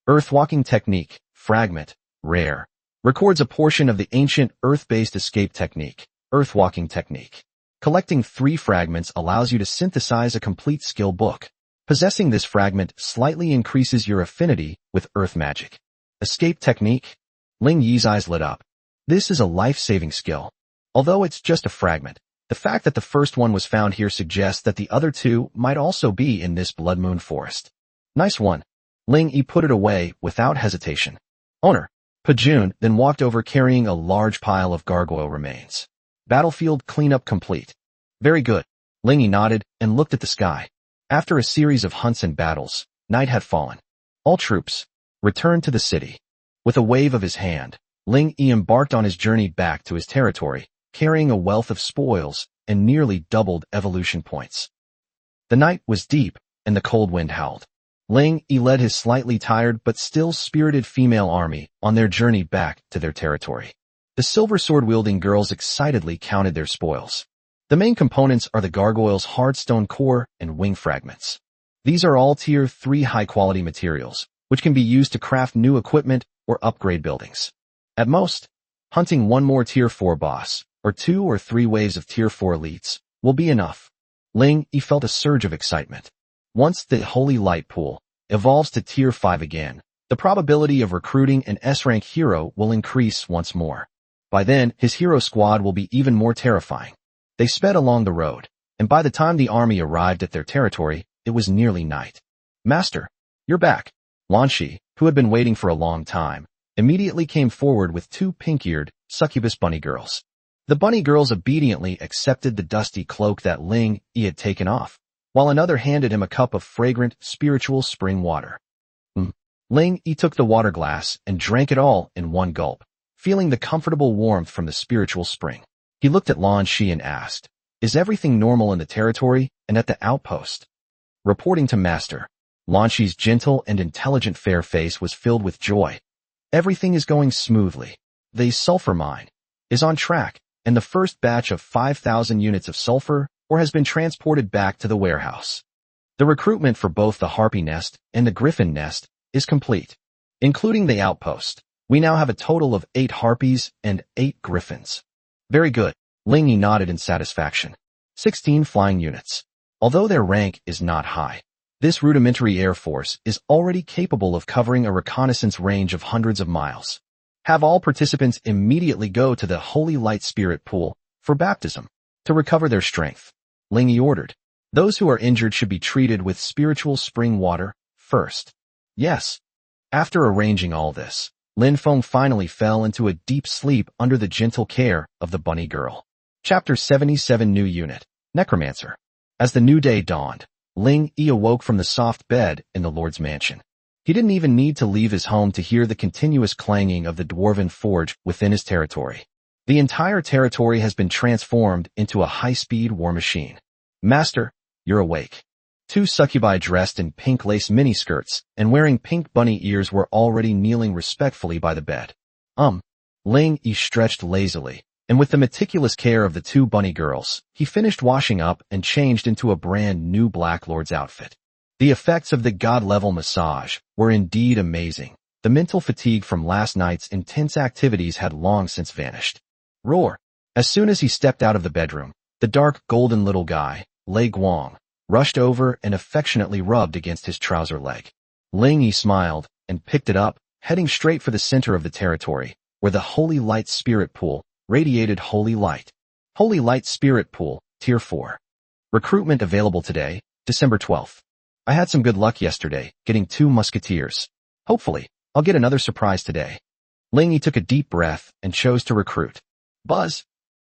Earth walking technique, fragment, rare. Records a portion of the ancient Earth-based escape technique, Earth walking technique. Collecting 3 fragments allows you to synthesize a complete skill book. Possessing this fragment slightly increases your affinity with Earth magic. Escape technique? Ling Yi's eyes lit up. This is a life-saving skill. Although it's just a fragment, the fact that the first one was found here suggests that the other 2 might also be in this Blood Moon forest. Nice one. Ling Yi put it away without hesitation. Owner. Pajun then walked over carrying a large pile of gargoyle remains. Battlefield cleanup complete. Very good. Ling Yi nodded and looked at the sky. After a series of hunts and battles, night had fallen. All troops returned to the city. With a wave of his hand, Ling Yi embarked on his journey back to his territory, carrying a wealth of spoils and nearly doubled evolution points. The night was deep, and the cold wind howled. Ling Yi led his slightly tired but still spirited female army on their journey back to their territory. The silver sword-wielding girls excitedly counted their spoils. The main components are the gargoyle's hard stone core and wing fragments. These are all Tier 3 high-quality materials, which can be used to craft new equipment or upgrade buildings. At most, hunting one more Tier 4 boss, or 2 or 3 waves of Tier 4 elites, will be enough. Ling Yi felt a surge of excitement. Once the Holy Light Pool evolves to Tier 5 again, the probability of recruiting an S-rank hero will increase once more. By then, his hero squad will be even more terrifying. They sped along the road, and by the time the army arrived at their territory, it was nearly night. Master, you're back. Lanshi, who had been waiting for a long time, immediately came forward with 2 pink-eared, succubus bunny girls. The bunny girls obediently accepted the dusty cloak that Ling Yi had taken off, while another handed him a cup of fragrant, spiritual spring water. Ling Yi took the water glass and drank it all in one gulp, feeling the comfortable warmth from the spiritual spring. He looked at Lan Shi and asked, "Is everything normal in the territory and at the outpost?" Reporting to Master, Lan Shi's gentle and intelligent fair face was filled with joy. Everything is going smoothly. The sulfur mine is on track, and the first batch of 5,000 units of sulfur ore has been transported back to the warehouse. The recruitment for both the Harpy Nest and the Griffin Nest is complete. Including the outpost, we now have a total of 8 Harpies and 8 Griffins. Very good. Ling Yi nodded in satisfaction. 16 flying units. Although their rank is not high, this rudimentary air force is already capable of covering a reconnaissance range of hundreds of miles. Have all participants immediately go to the Holy Light Spirit Pool for baptism to recover their strength. Ling Yi ordered. Those who are injured should be treated with spiritual spring water first. Yes. After arranging all this, Lin Feng finally fell into a deep sleep under the gentle care of the bunny girl. Chapter 77 New Unit, Necromancer. As the new day dawned, Ling Yi awoke from the soft bed in the Lord's mansion. He didn't even need to leave his home to hear the continuous clanging of the dwarven forge within his territory. The entire territory has been transformed into a high-speed war machine. Master, you're awake. 2 succubi dressed in pink lace miniskirts and wearing pink bunny ears were already kneeling respectfully by the bed. Ling Yi stretched lazily, and with the meticulous care of the 2 bunny girls, he finished washing up and changed into a brand new Black Lord's outfit. The effects of the god-level massage were indeed amazing. The mental fatigue from last night's intense activities had long since vanished. Roar! As soon as he stepped out of the bedroom, the dark golden little guy, Lei Guang, rushed over and affectionately rubbed against his trouser leg. Ling Yi smiled and picked it up, heading straight for the center of the territory, where the Holy Light Spirit Pool radiated holy light. Holy Light Spirit Pool, Tier 4. Recruitment available today, December 12th. I had some good luck yesterday, getting 2 musketeers. Hopefully, I'll get another surprise today. Ling Yi took a deep breath and chose to recruit. Buzz!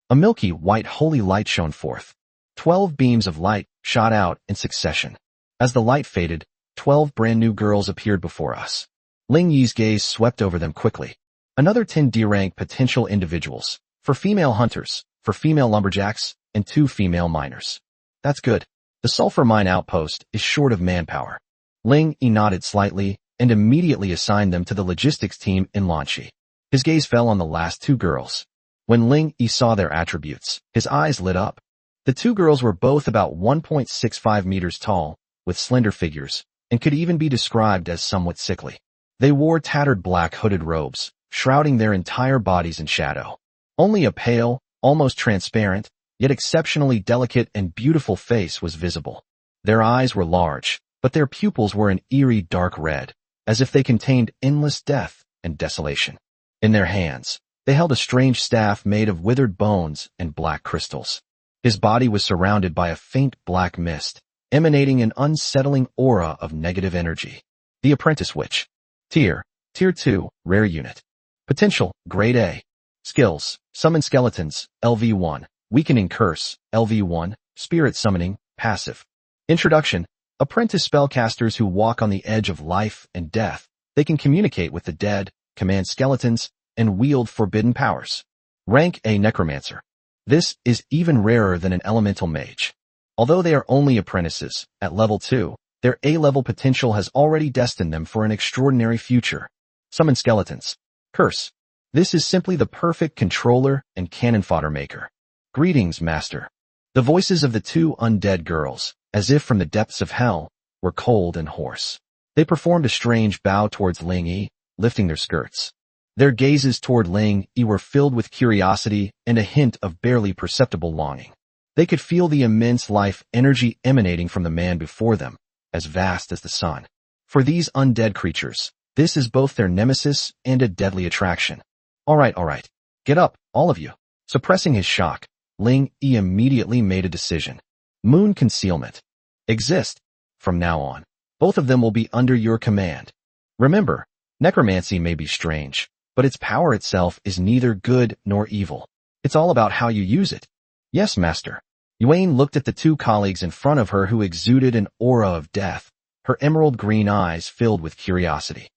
A milky white holy light shone forth. 12 beams of light shot out in succession. As the light faded, 12 brand new girls appeared before us. Ling Yi's gaze swept over them quickly. Another 10 D-rank potential individuals, for female hunters, for female lumberjacks, and 2 female miners. That's good. The sulfur mine outpost is short of manpower. Ling Yi nodded slightly and immediately assigned them to the logistics team in Lanshi. His gaze fell on the last 2 girls. When Ling Yi saw their attributes, his eyes lit up. The 2 girls were both about 1.65 meters tall, with slender figures, and could even be described as somewhat sickly. They wore tattered black hooded robes, shrouding their entire bodies in shadow. Only a pale, almost transparent, yet exceptionally delicate and beautiful face was visible. Their eyes were large, but their pupils were an eerie dark red, as if they contained endless death and desolation. In their hands, they held a strange staff made of withered bones and black crystals. His body was surrounded by a faint black mist, emanating an unsettling aura of negative energy. The Apprentice Witch. Tier 2, Rare Unit. Potential, Grade A. Skills, Summon Skeletons, LV1. Weakening Curse, LV1. Spirit Summoning, Passive. Introduction. Apprentice spellcasters who walk on the edge of life and death. They can communicate with the dead, command skeletons, and wield forbidden powers. Rank A Necromancer. This is even rarer than an elemental mage. Although they are only apprentices, at level 2, their A-level potential has already destined them for an extraordinary future. Summon Skeletons. Curse. This is simply the perfect controller and cannon fodder maker. Greetings, Master. The voices of the two undead girls, as if from the depths of hell, were cold and hoarse. They performed a strange bow towards Ling Yi, lifting their skirts. Their gazes toward Ling Yi were filled with curiosity and a hint of barely perceptible longing. They could feel the immense life energy emanating from the man before them, as vast as the sun. For these undead creatures, this is both their nemesis and a deadly attraction. All right. Get up, all of you. Suppressing his shock, Ling Yi immediately made a decision. Moon Concealment. Exist. From now on, both of them will be under your command. Remember, necromancy may be strange, but its power itself is neither good nor evil. It's all about how you use it. Yes, Master. Yuan looked at the two colleagues in front of her who exuded an aura of death, her emerald green eyes filled with curiosity.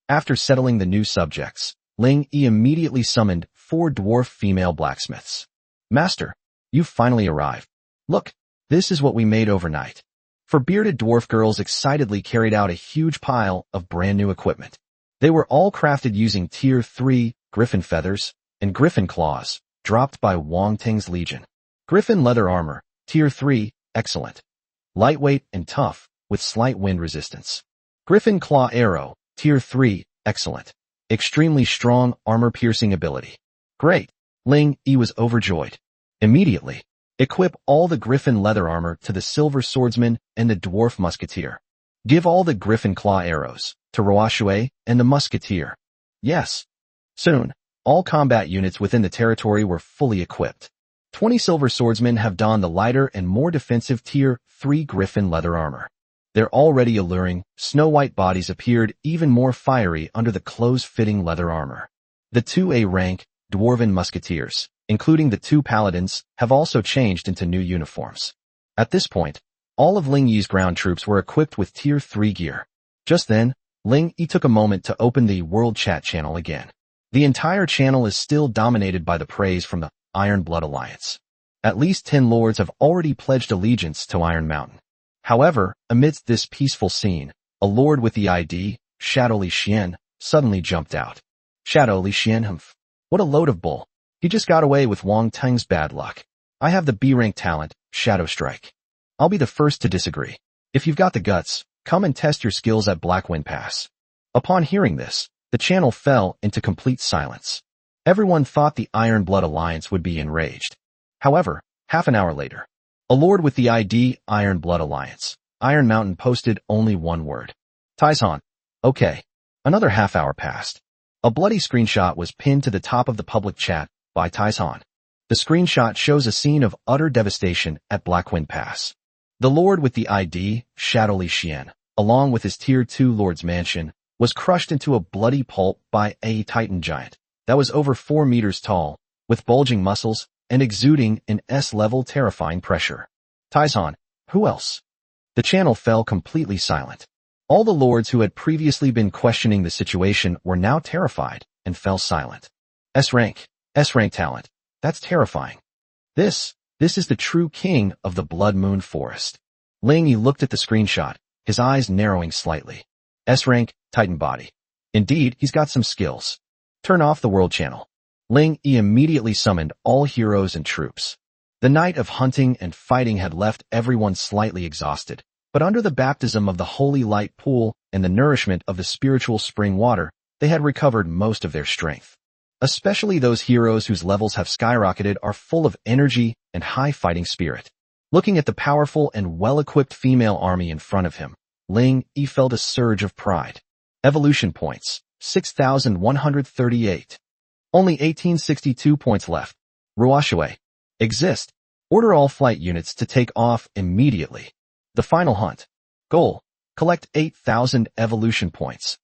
After settling the new subjects, Ling Yi immediately summoned 4 dwarf female blacksmiths. Master, you've finally arrived. Look, this is what we made overnight. 4 bearded dwarf girls excitedly carried out a huge pile of brand new equipment. They were all crafted using Tier 3 griffin feathers and griffin claws, dropped by Wang Ting's legion. Griffin leather armor, Tier 3, excellent. Lightweight and tough, with slight wind resistance. Griffin claw arrow, Tier 3, excellent. Extremely strong armor-piercing ability. Great. Ling Yi was overjoyed. Immediately, equip all the griffin leather armor to the silver swordsman and the dwarf musketeer. Give all the griffin claw arrows to Roashue and the musketeer. Yes. Soon, all combat units within the territory were fully equipped. 20 silver swordsmen have donned the lighter and more defensive Tier 3 griffin leather armor. Their already alluring, snow-white bodies appeared even more fiery under the close-fitting leather armor. The 2A rank, dwarven musketeers, including the 2 paladins, have also changed into new uniforms. At this point, all of Ling Yi's ground troops were equipped with Tier 3 gear. Just then, Ling Yi took a moment to open the World Chat channel again. The entire channel is still dominated by the praise from the Iron Blood Alliance. At least 10 lords have already pledged allegiance to Iron Mountain. However, amidst this peaceful scene, a lord with the ID, Shadow Li Xian, suddenly jumped out. Shadow Li Xian, humph. What a load of bull. He just got away with Wang Teng's bad luck. I have the B-rank talent, Shadow Strike. I'll be the first to disagree. If you've got the guts, come and test your skills at Blackwind Pass. Upon hearing this, the channel fell into complete silence. Everyone thought the Iron Blood Alliance would be enraged. However, half an hour later, a lord with the ID Iron Blood Alliance, Iron Mountain posted only one word. Taizhan. Okay. Another half hour passed. A bloody screenshot was pinned to the top of the public chat by Taizhan. The screenshot shows a scene of utter devastation at Blackwind Pass. The lord with the ID, Shadow Li Xian, along with his Tier 2 lord's mansion, was crushed into a bloody pulp by a titan giant that was over 4 meters tall, with bulging muscles and exuding an S-level terrifying pressure. Taizhan, who else? The channel fell completely silent. All the lords who had previously been questioning the situation were now terrified and fell silent. S-rank talent. That's terrifying. This is the true king of the Blood Moon Forest. Ling Yi looked at the screenshot, his eyes narrowing slightly. S-rank, Titan body. Indeed, he's got some skills. Turn off the world channel. Ling Yi immediately summoned all heroes and troops. The night of hunting and fighting had left everyone slightly exhausted, But under the baptism of the holy light pool and the nourishment of the spiritual spring water, they had recovered most of their strength. Especially those heroes whose levels have skyrocketed are full of energy and high fighting spirit. Looking at the powerful and well-equipped female army in front of him, Ling Yi felt a surge of pride. Evolution points, 6,138. Only 1862 points left. Ruoshui. Exist. Order all flight units to take off immediately. The final hunt. Goal. Collect 8,000 evolution points.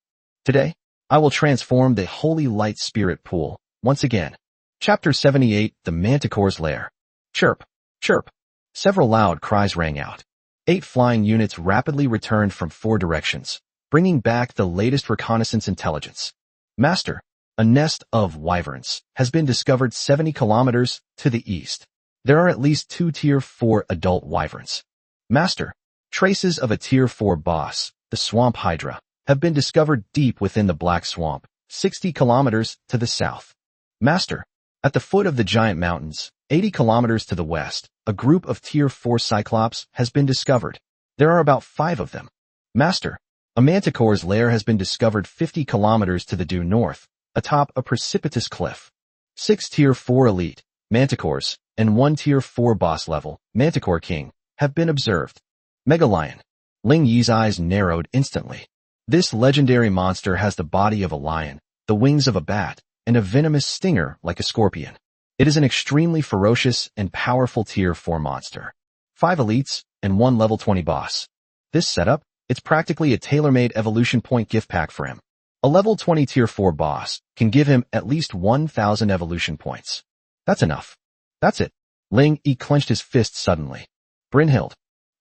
Today, I will transform the Holy Light Spirit Pool once again. Chapter 78, The Manticore's Lair. Chirp, chirp. Several loud cries rang out. 8 flying units rapidly returned from 4 directions, bringing back the latest reconnaissance intelligence. Master, a nest of wyverns has been discovered 70 kilometers to the east. There are at least 2 Tier 4 adult wyverns. Master, traces of a Tier 4 boss, the swamp hydra, have been discovered deep within the Black Swamp, 60 kilometers to the south. Master, at the foot of the giant mountains, 80 kilometers to the west, a group of Tier 4 Cyclops has been discovered. There are about 5 of them. Master, a manticore's lair has been discovered 50 kilometers to the due north, atop a precipitous cliff. 6 Tier 4 elite manticores and 1 Tier 4 boss level manticore king have been observed. Mega Lion. Ling Yi's eyes narrowed instantly. This legendary monster has the body of a lion, the wings of a bat, and a venomous stinger like a scorpion. It is an extremely ferocious and powerful Tier 4 monster. 5 elites and 1 level 20 boss. This setup, it's practically a tailor-made evolution point gift pack for him. A level 20 Tier 4 boss can give him at least 1,000 evolution points. That's enough. That's it. Ling Yi clenched his fist suddenly. Brynhild.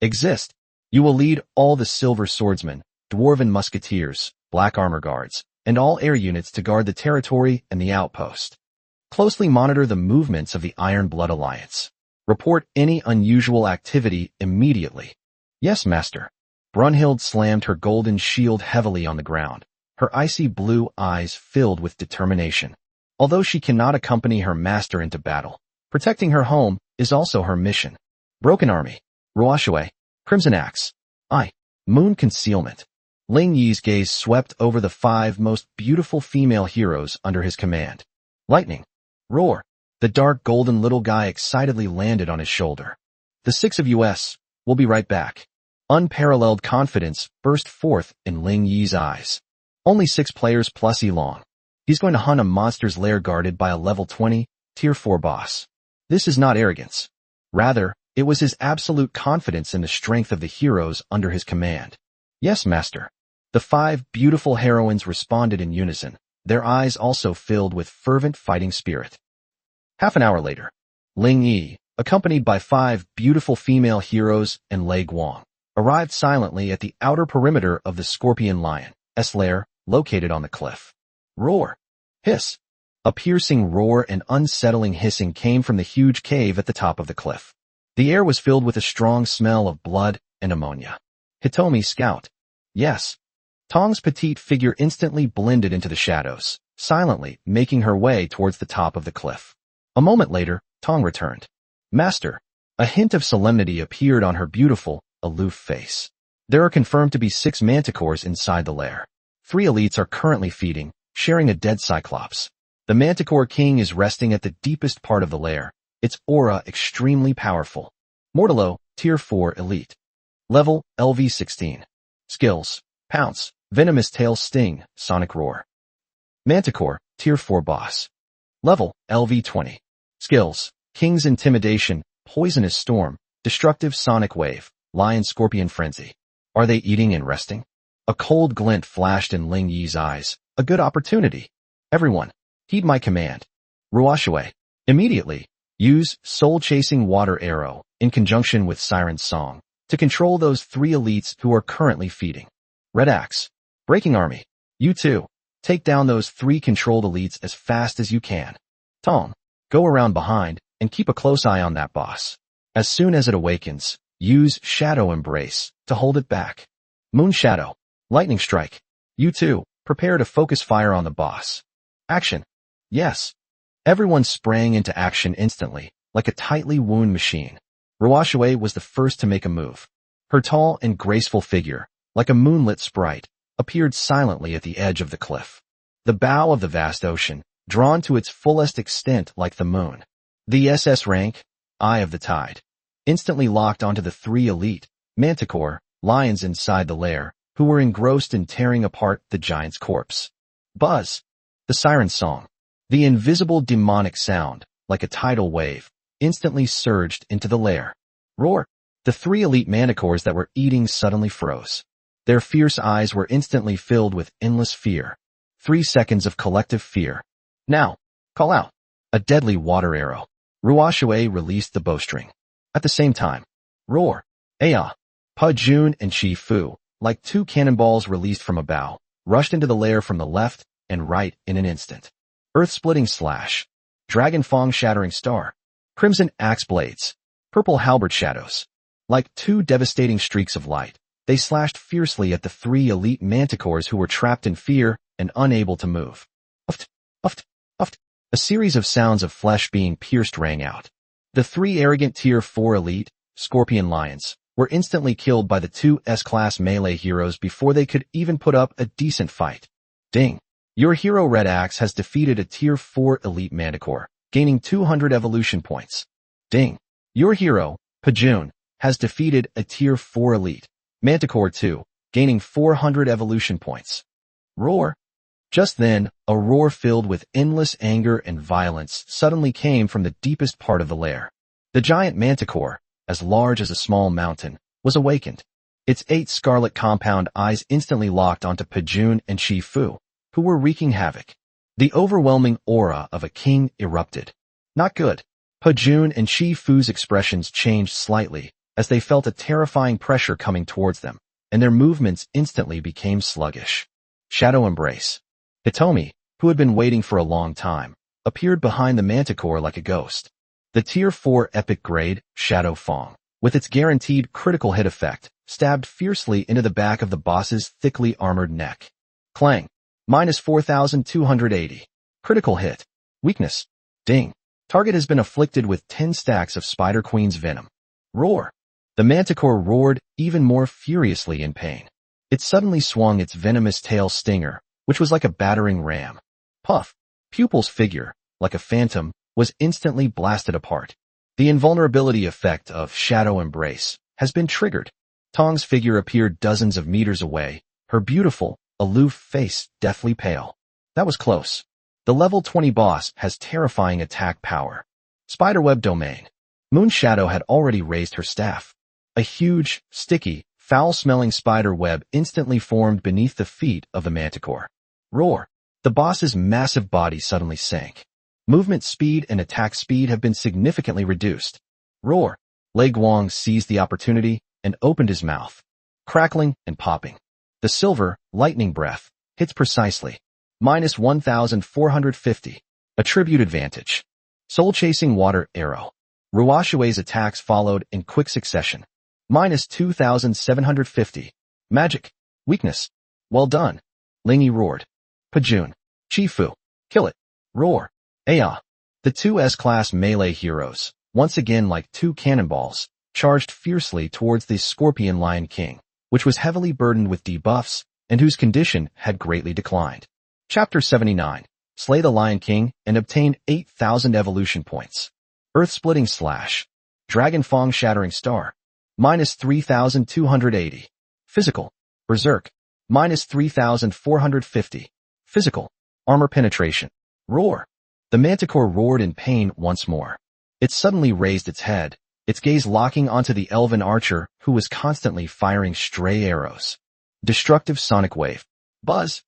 Exist. You will lead all the silver swordsmen, dwarven musketeers, black armor guards, and all air units to guard the territory and the outpost. Closely monitor the movements of the Iron Blood Alliance. Report any unusual activity immediately. Yes, Master. Brunhild slammed her golden shield heavily on the ground, her icy blue eyes filled with determination. Although she cannot accompany her master into battle, protecting her home is also her mission. Broken Army. Ruoshui. Crimson Axe. Moon Concealment. Ling Yi's gaze swept over the 5 most beautiful female heroes under his command. Lightning. Roar. The dark golden little guy excitedly landed on his shoulder. The 6 of us will be right back. Unparalleled confidence burst forth in Ling Yi's eyes. Only 6 players plus Elong. He's going to hunt a monster's lair guarded by a level 20, Tier 4 boss. This is not arrogance. Rather, it was his absolute confidence in the strength of the heroes under his command. Yes, Master. The 5 beautiful heroines responded in unison, their eyes also filled with fervent fighting spirit. Half an hour later, Ling Yi, accompanied by 5 beautiful female heroes and Lei Guang, arrived silently at the outer perimeter of the Scorpion Lion's lair, located on the cliff. Roar. Hiss. A piercing roar and unsettling hissing came from the huge cave at the top of the cliff. The air was filled with a strong smell of blood and ammonia. Hitomi, scout. Yes. Tong's petite figure instantly blended into the shadows, silently making her way towards the top of the cliff. A moment later, Tong returned. Master. A hint of solemnity appeared on her beautiful, aloof face. There are confirmed to be 6 manticores inside the lair. 3 elites are currently feeding, sharing a dead cyclops. The manticore king is resting at the deepest part of the lair, its aura extremely powerful. Mortalo, Tier 4 elite. Level, LV 16. Skills, Pounce, Venomous Tail Sting, Sonic Roar. Manticore, Tier 4 boss. Level, LV 20. Skills, King's Intimidation, Poisonous Storm, Destructive Sonic Wave, Lion Scorpion Frenzy. Are they eating and resting? A cold glint flashed in Ling Yi's eyes. A good opportunity. Everyone, heed my command. Ruoshui. Immediately, use Soul-Chasing Water Arrow, in conjunction with Siren's Song, to control those 3 elites who are currently feeding. Red Axe. Breaking Army. You too. Take down those 3 controlled elites as fast as you can. Tong. Go around behind, and keep a close eye on that boss. As soon as it awakens, use Shadow Embrace, to hold it back. Moon Shadow. Lightning Strike. You too. Prepare to focus fire on the boss. Action. Yes. Everyone sprang into action instantly, like a tightly wound machine. Ruoshui was the first to make a move. Her tall and graceful figure, like a moonlit sprite, appeared silently at the edge of the cliff. The bow of the vast ocean, drawn to its fullest extent like the moon. The SS rank, Eye of the Tide, instantly locked onto the three elite, manticore, lions inside the lair, who were engrossed in tearing apart the giant's corpse. Buzz. The siren song. The invisible demonic sound, like a tidal wave, instantly surged into the lair. Roar. The three elite manticores that were eating suddenly froze. Their fierce eyes were instantly filled with endless fear. 3 seconds of collective fear. Now, call out. A deadly water arrow. Ruoshui released the bowstring. At the same time, roar. Aya. Pa-jun and Chi Fu, like two cannonballs released from a bow, rushed into the lair from the left and right in an instant. Earth-splitting slash. Dragon Fang shattering star. Crimson axe blades. Purple halberd shadows. Like two devastating streaks of light, they slashed fiercely at the three elite manticores who were trapped in fear and unable to move. Uft, uft, uft. A series of sounds of flesh being pierced rang out. The three arrogant Tier 4 elite, scorpion lions, were instantly killed by the two S-class melee heroes before they could even put up a decent fight. Ding. Your hero Red Axe has defeated a Tier 4 elite manticore, gaining 200 evolution points. Ding. Your hero, Pa-jun, has defeated a Tier 4 elite, manticore 2, gaining 400 evolution points. Roar. Just then, a roar filled with endless anger and violence suddenly came from the deepest part of the lair. The giant manticore, as large as a small mountain, was awakened. Its 8 scarlet compound eyes instantly locked onto Pa-jun and Chi Fu, who were wreaking havoc. The overwhelming aura of a king erupted. Not good. Pa-jun and Chi Fu's expressions changed slightly as they felt a terrifying pressure coming towards them, and their movements instantly became sluggish. Shadow Embrace. Hitomi, who had been waiting for a long time, appeared behind the manticore like a ghost. The Tier 4 epic grade, Shadow Fang, with its guaranteed critical hit effect, stabbed fiercely into the back of the boss's thickly armored neck. Clang. Minus 4,280. Critical hit. Weakness. Ding. Target has been afflicted with 10 stacks of Spider Queen's venom. Roar. The manticore roared even more furiously in pain. It suddenly swung its venomous tail stinger, which was like a battering ram. Puff. Pupil's figure, like a phantom, was instantly blasted apart. The invulnerability effect of Shadow Embrace has been triggered. Tong's figure appeared dozens of meters away, her beautiful, aloof face deathly pale. That was close. The level 20 boss has terrifying attack power. Spiderweb domain. Moon Shadow had already raised her staff. A huge, sticky, foul-smelling spider web instantly formed beneath the feet of the manticore. Roar. The boss's massive body suddenly sank. Movement speed and attack speed have been significantly reduced. Roar. Lei Guang seized the opportunity and opened his mouth. Crackling and popping. The silver, lightning breath, hits precisely. Minus 1,450. Attribute advantage. Soul-chasing water arrow. Ruoshui's attacks followed in quick succession. Minus 2,750. Magic. Weakness. Well done. Lingy roared. Pa-jun. Chi Fu. Kill it. Roar. Aya. The two S-class melee heroes, once again like two cannonballs, charged fiercely towards the Scorpion Lion King, which was heavily burdened with debuffs and whose condition had greatly declined. Chapter 79. Slay the Lion King and obtain 8,000 evolution points. Earth-splitting slash. Dragon Fang shattering star. Minus 3,280. Physical. Berserk. Minus 3,450. Physical. Armor penetration. Roar. The manticore roared in pain once more. It suddenly raised its head, its gaze locking onto the elven archer who was constantly firing stray arrows. Destructive sonic wave. Buzz.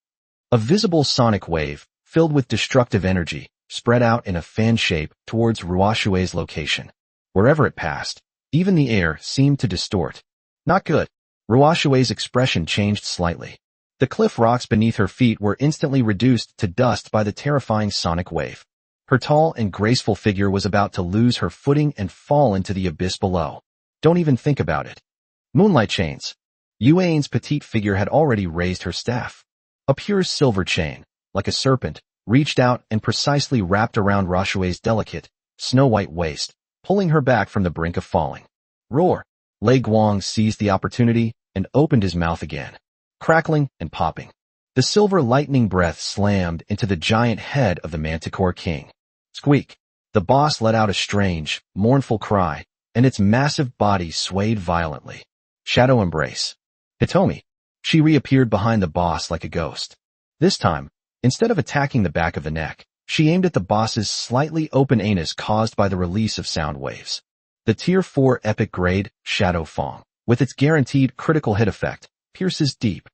A visible sonic wave, filled with destructive energy, spread out in a fan shape towards Ruoshui's location. Wherever it passed, even the air seemed to distort. Not good. Ruoshui's expression changed slightly. The cliff rocks beneath her feet were instantly reduced to dust by the terrifying sonic wave. Her tall and graceful figure was about to lose her footing and fall into the abyss below. Don't even think about it. Moonlight chains. Yuan's petite figure had already raised her staff. A pure silver chain, like a serpent, reached out and precisely wrapped around Ruoshui's delicate, snow-white waist, pulling her back from the brink of falling. Roar. Lei Guang seized the opportunity and opened his mouth again, crackling and popping. The silver lightning breath slammed into the giant head of the Manticore King. Squeak! The boss let out a strange, mournful cry, and its massive body swayed violently. Shadow embrace. Hitomi. She reappeared behind the boss like a ghost. This time, instead of attacking the back of the neck, she aimed at the boss's slightly open anus caused by the release of sound waves. The Tier 4 epic grade, Shadow Fong, with its guaranteed critical hit effect, pierces deep.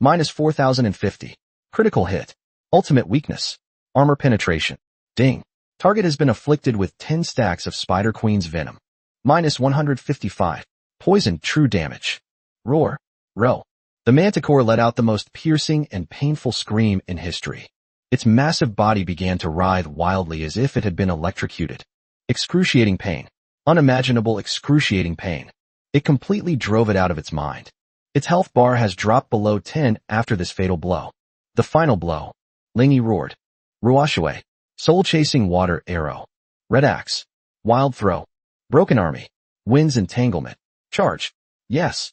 Minus 4050. Critical hit. Ultimate weakness. Armor penetration. Ding. Target has been afflicted with 10 stacks of Spider Queen's venom. Minus 155. Poison true damage. Roar. Row. The Manticore let out the most piercing and painful scream in history. Its massive body began to writhe wildly as if it had been electrocuted. Excruciating pain. Unimaginable excruciating pain. It completely drove it out of its mind. Its health bar has dropped below 10 after this fatal blow. The final blow. Lingy roared. Ruashui. Soul-chasing water arrow. Red axe. Wild throw. Broken army. Wind's entanglement. Charge. Yes.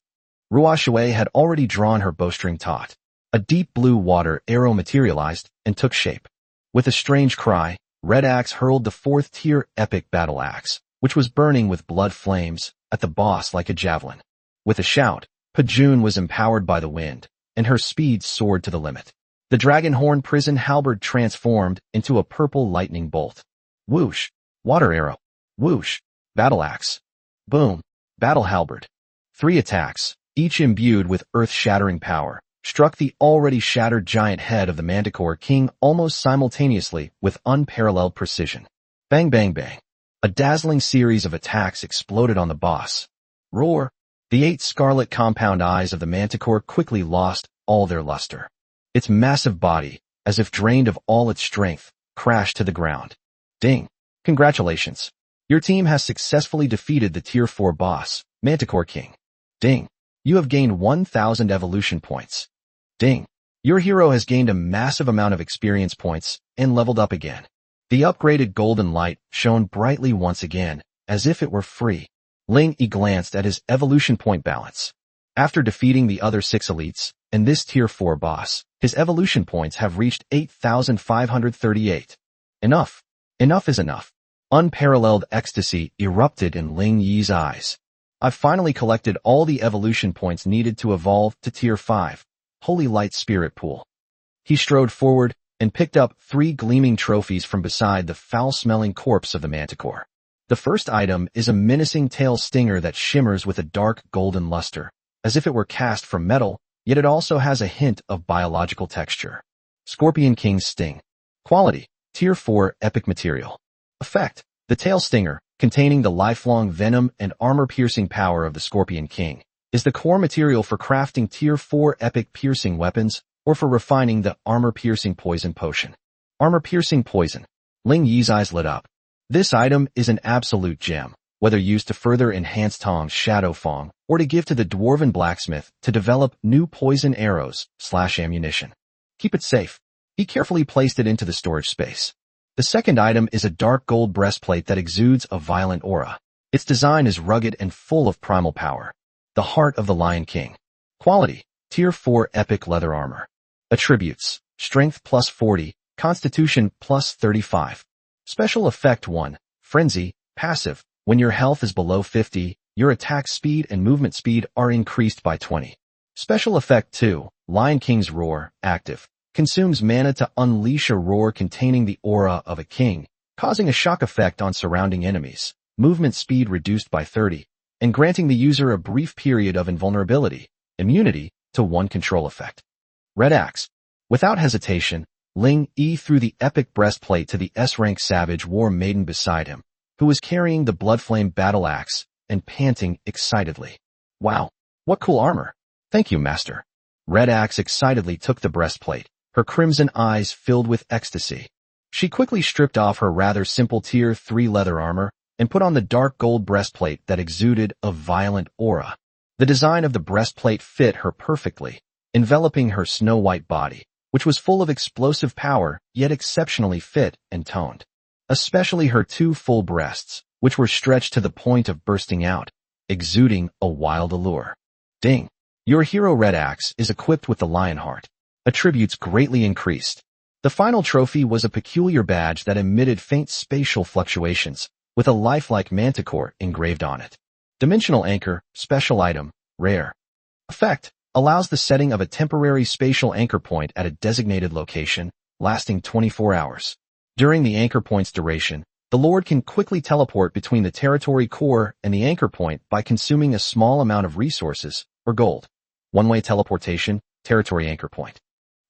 Ruashui had already drawn her bowstring taut. A deep blue water arrow materialized and took shape. With a strange cry, Red Axe hurled the 4th tier epic battle axe, which was burning with blood flames, at the boss like a javelin. With a shout, Pajun was empowered by the wind, and her speed soared to the limit. The dragon horn prison halberd transformed into a purple lightning bolt. Whoosh! Water arrow. Whoosh! Battle axe. Boom! Battle halberd. 3 attacks, each imbued with earth-shattering power, struck the already shattered giant head of the Manticore King almost simultaneously with unparalleled precision. Bang bang bang. A dazzling series of attacks exploded on the boss. Roar! The 8 scarlet compound eyes of the Manticore quickly lost all their luster. Its massive body, as if drained of all its strength, crashed to the ground. Ding! Congratulations! Your team has successfully defeated the Tier 4 boss, Manticore King. Ding! You have gained 1,000 evolution points. Ding! Your hero has gained a massive amount of experience points and leveled up again. The upgraded golden light shone brightly once again, as if it were free. Ling Yi glanced at his evolution point balance. After defeating the other 6 elites and this Tier 4 boss, his evolution points have reached 8,538. Enough. Enough is enough. Unparalleled ecstasy erupted in Ling Yi's eyes. I've finally collected all the evolution points needed to evolve to Tier 5, Holy Light Spirit Pool. He strode forward and picked up 3 gleaming trophies from beside the foul-smelling corpse of the Manticore. The first item is a menacing tail stinger that shimmers with a dark golden luster, as if it were cast from metal, yet it also has a hint of biological texture. Scorpion King's Sting. Quality: Tier 4 Epic Material. Effect: the tail stinger, containing the lifelong venom and armor-piercing power of the Scorpion King, is the core material for crafting Tier 4 Epic Piercing Weapons or for refining the Armor-Piercing Poison Potion. Armor-Piercing Poison. Ling Yi's eyes lit up. This item is an absolute gem, whether used to further enhance Tong's Shadow Fong or to give to the Dwarven Blacksmith to develop new poison arrows/ammunition. Keep it safe. He carefully placed it into the storage space. The second item is a dark gold breastplate that exudes a violent aura. Its design is rugged and full of primal power. The Heart of the Lion King. Quality: Tier 4 Epic Leather Armor. Attributes: Strength plus 40, Constitution plus 35. Special Effect 1, Frenzy, Passive. When your health is below 50, your attack speed and movement speed are increased by 20. Special Effect 2, Lion King's Roar, Active. Consumes mana to unleash a roar containing the aura of a king, causing a shock effect on surrounding enemies, movement speed reduced by 30, and granting the user a brief period of invulnerability, immunity, to one control effect. Red Axe. Without hesitation, Ling Yi threw the epic breastplate to the S-rank savage war maiden beside him, who was carrying the Bloodflame battle axe and panting excitedly. Wow, what cool armor. Thank you, master. Red Axe excitedly took the breastplate, her crimson eyes filled with ecstasy. She quickly stripped off her rather simple Tier 3 leather armor and put on the dark gold breastplate that exuded a violent aura. The design of the breastplate fit her perfectly, enveloping her snow-white body, which was full of explosive power yet exceptionally fit and toned. Especially her 2 full breasts, which were stretched to the point of bursting out, exuding a wild allure. Ding! Your hero Red Axe is equipped with the lion heart. Attributes greatly increased. The final trophy was a peculiar badge that emitted faint spatial fluctuations, with a lifelike manticore engraved on it. Dimensional Anchor, special item, rare. Effect, allows the setting of a temporary spatial anchor point at a designated location, lasting 24 hours. During the anchor point's duration, the Lord can quickly teleport between the territory core and the anchor point by consuming a small amount of resources, or gold. One-way teleportation, territory anchor point.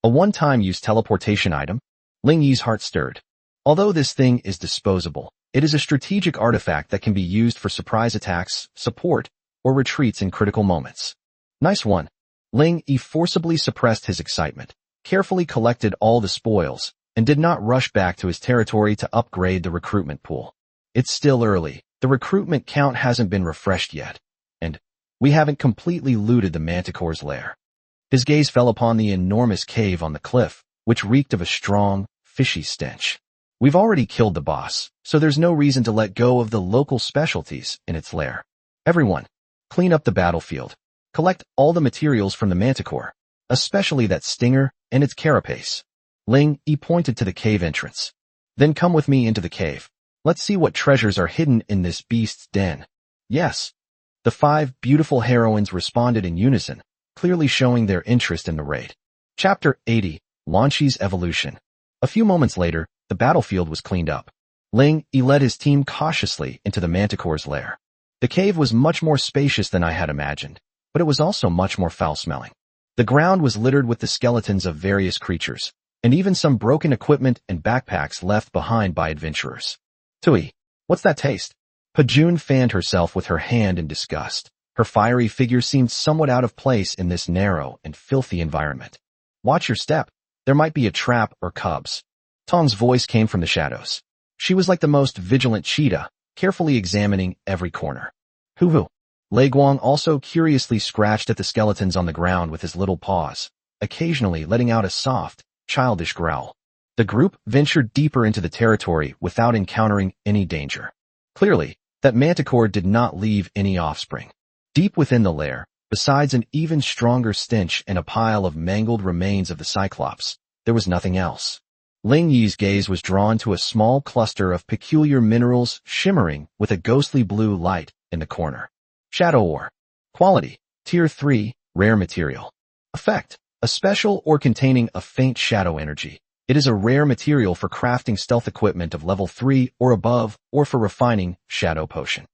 A one-time use teleportation item. Ling Yi's heart stirred. Although this thing is disposable, it is a strategic artifact that can be used for surprise attacks, support, or retreats in critical moments. Nice one. Ling Yi forcibly suppressed his excitement, carefully collected all the spoils, and did not rush back to his territory to upgrade the recruitment pool. It's still early, the recruitment count hasn't been refreshed yet, and we haven't completely looted the Manticore's lair. His gaze fell upon the enormous cave on the cliff, which reeked of a strong, fishy stench. We've already killed the boss, so there's no reason to let go of the local specialties in its lair. Everyone, clean up the battlefield. Collect all the materials from the Manticore, especially that stinger and its carapace. Ling Yi pointed to the cave entrance. Then come with me into the cave. Let's see what treasures are hidden in this beast's den. Yes. The 5 beautiful heroines responded in unison, clearly showing their interest in the raid. Chapter 80, Lan Xi's Evolution. A few moments later, the battlefield was cleaned up. Ling Yi led his team cautiously into the Manticore's lair. The cave was much more spacious than I had imagined, but it was also much more foul-smelling. The ground was littered with the skeletons of various creatures, and even some broken equipment and backpacks left behind by adventurers. Tui, what's that taste? Pajun fanned herself with her hand in disgust. Her fiery figure seemed somewhat out of place in this narrow and filthy environment. Watch your step. There might be a trap or cubs. Tong's voice came from the shadows. She was like the most vigilant cheetah, carefully examining every corner. Hoo-hoo. Lei Guang also curiously scratched at the skeletons on the ground with his little paws, occasionally letting out a soft, childish growl. The group ventured deeper into the territory without encountering any danger. Clearly, that Manticore did not leave any offspring. Deep within the lair, besides an even stronger stench and a pile of mangled remains of the Cyclops, there was nothing else. Ling Yi's gaze was drawn to a small cluster of peculiar minerals shimmering with a ghostly blue light in the corner. Shadow Ore. Quality, Tier 3, Rare Material. Effect, a special ore containing a faint shadow energy. It is a rare material for crafting stealth equipment of level 3 or above, or for refining shadow potion.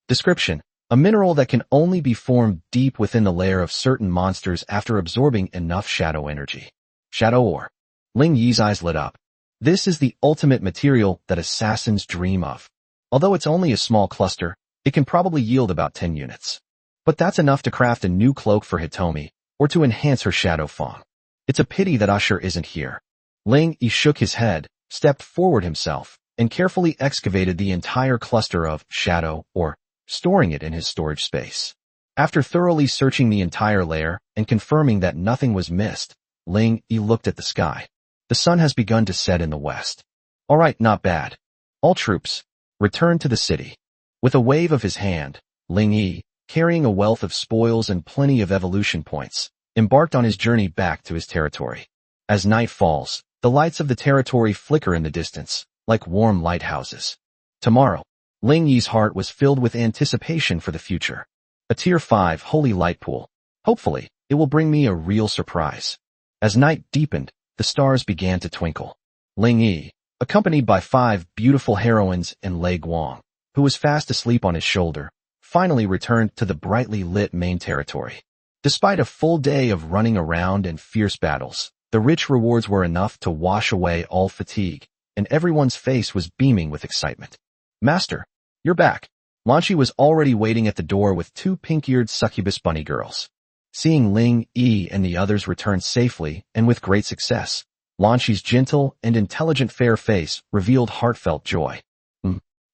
Description, a mineral that can only be formed deep within the lair of certain monsters after absorbing enough shadow energy. Shadow Ore. Ling Yi's eyes lit up. This is the ultimate material that assassins dream of. Although it's only a small cluster, it can probably yield about 10 units. But that's enough to craft a new cloak for Hitomi, or to enhance her shadow form. It's a pity that Usher isn't here. Ling Yi shook his head, stepped forward himself, and carefully excavated the entire cluster of shadow ore, storing it in his storage space. After thoroughly searching the entire lair and confirming that nothing was missed, Ling Yi looked at the sky. The sun has begun to set in the west. All right, not bad. All troops, return to the city. With a wave of his hand, Ling Yi, carrying a wealth of spoils and plenty of evolution points, embarked on his journey back to his territory. As night falls, the lights of the territory flicker in the distance, like warm lighthouses. Tomorrow, Ling Yi's heart was filled with anticipation for the future. A Tier 5 holy light pool. Hopefully, it will bring me a real surprise. As night deepened, the stars began to twinkle. Ling Yi, accompanied by 5 beautiful heroines and Lei Guang, who was fast asleep on his shoulder, finally returned to the brightly lit main territory. Despite a full day of running around and fierce battles, the rich rewards were enough to wash away all fatigue, and everyone's face was beaming with excitement. Master, you're back. Lan Xi was already waiting at the door with 2 pink-eared succubus bunny girls. Seeing Ling Yi and the others return safely and with great success, Lan Xi's gentle and intelligent fair face revealed heartfelt joy.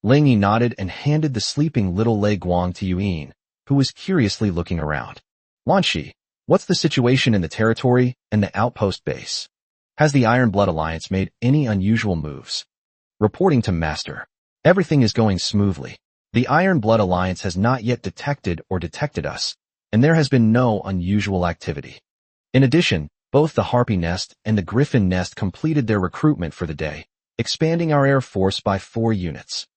Ling Yi nodded and handed the sleeping little Lei Guang to Yuan, who was curiously looking around. Lan Xi, what's the situation in the territory and the outpost base? Has the Iron Blood Alliance made any unusual moves? Reporting to Master. Everything is going smoothly. The Iron Blood Alliance has not yet detected us, and there has been no unusual activity. In addition, both the Harpy Nest and the Griffin Nest completed their recruitment for the day, expanding our air force by 4 units.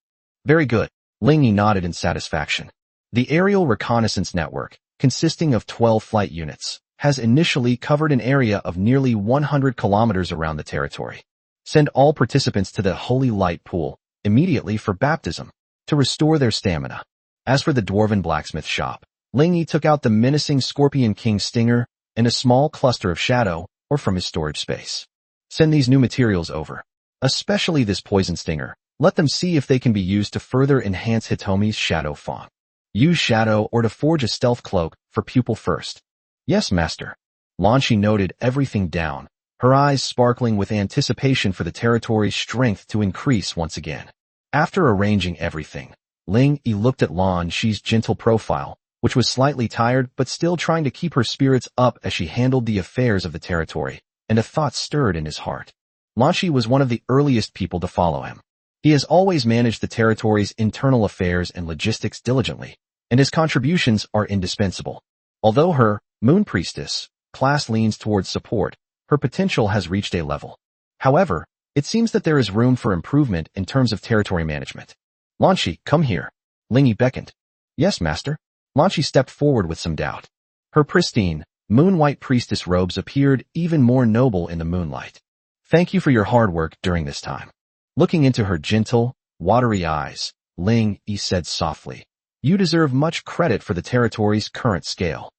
Very good. Lingy nodded in satisfaction. The Aerial Reconnaissance Network, consisting of 12 flight units, has initially covered an area of nearly 100 kilometers around the territory. Send all participants to the Holy Light Pool immediately for baptism, to restore their stamina. As for the Dwarven Blacksmith Shop, Lingy took out the menacing Scorpion King Stinger and a small cluster of shadow, or from his storage space. Send these new materials over, especially this Poison Stinger. Let them see if they can be used to further enhance Hitomi's Shadow Fawn. Use Shadow or to forge a stealth cloak for Pupil first. Yes, Master. Lanchi noted everything down, her eyes sparkling with anticipation for the territory's strength to increase once again. After arranging everything, Ling Yi looked at Lanchi's gentle profile, which was slightly tired but still trying to keep her spirits up as she handled the affairs of the territory, and a thought stirred in his heart. Lanchi was one of the earliest people to follow him. He has always managed the territory's internal affairs and logistics diligently, and his contributions are indispensable. Although her Moon Priestess class leans towards support, her potential has reached a level. However, it seems that there is room for improvement in terms of territory management. Lanchi, come here. Lingy beckoned. Yes, Master. Lanchi stepped forward with some doubt. Her pristine, moon-white priestess robes appeared even more noble in the moonlight. Thank you for your hard work during this time. Looking into her gentle, watery eyes, Ling Yi said softly, you deserve much credit for the territory's current scale.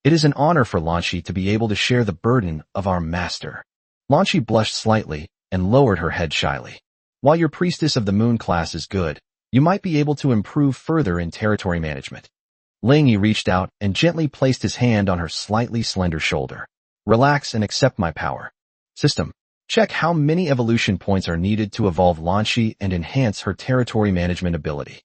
It is an honor for Lanchi to be able to share the burden of our master. Lanchi blushed slightly and lowered her head shyly. While your priestess of the moon class is good, you might be able to improve further in territory management. Ling Yi reached out and gently placed his hand on her slightly slender shoulder. Relax and accept my power. System. Check how many evolution points are needed to evolve Lanchi and enhance her territory management ability.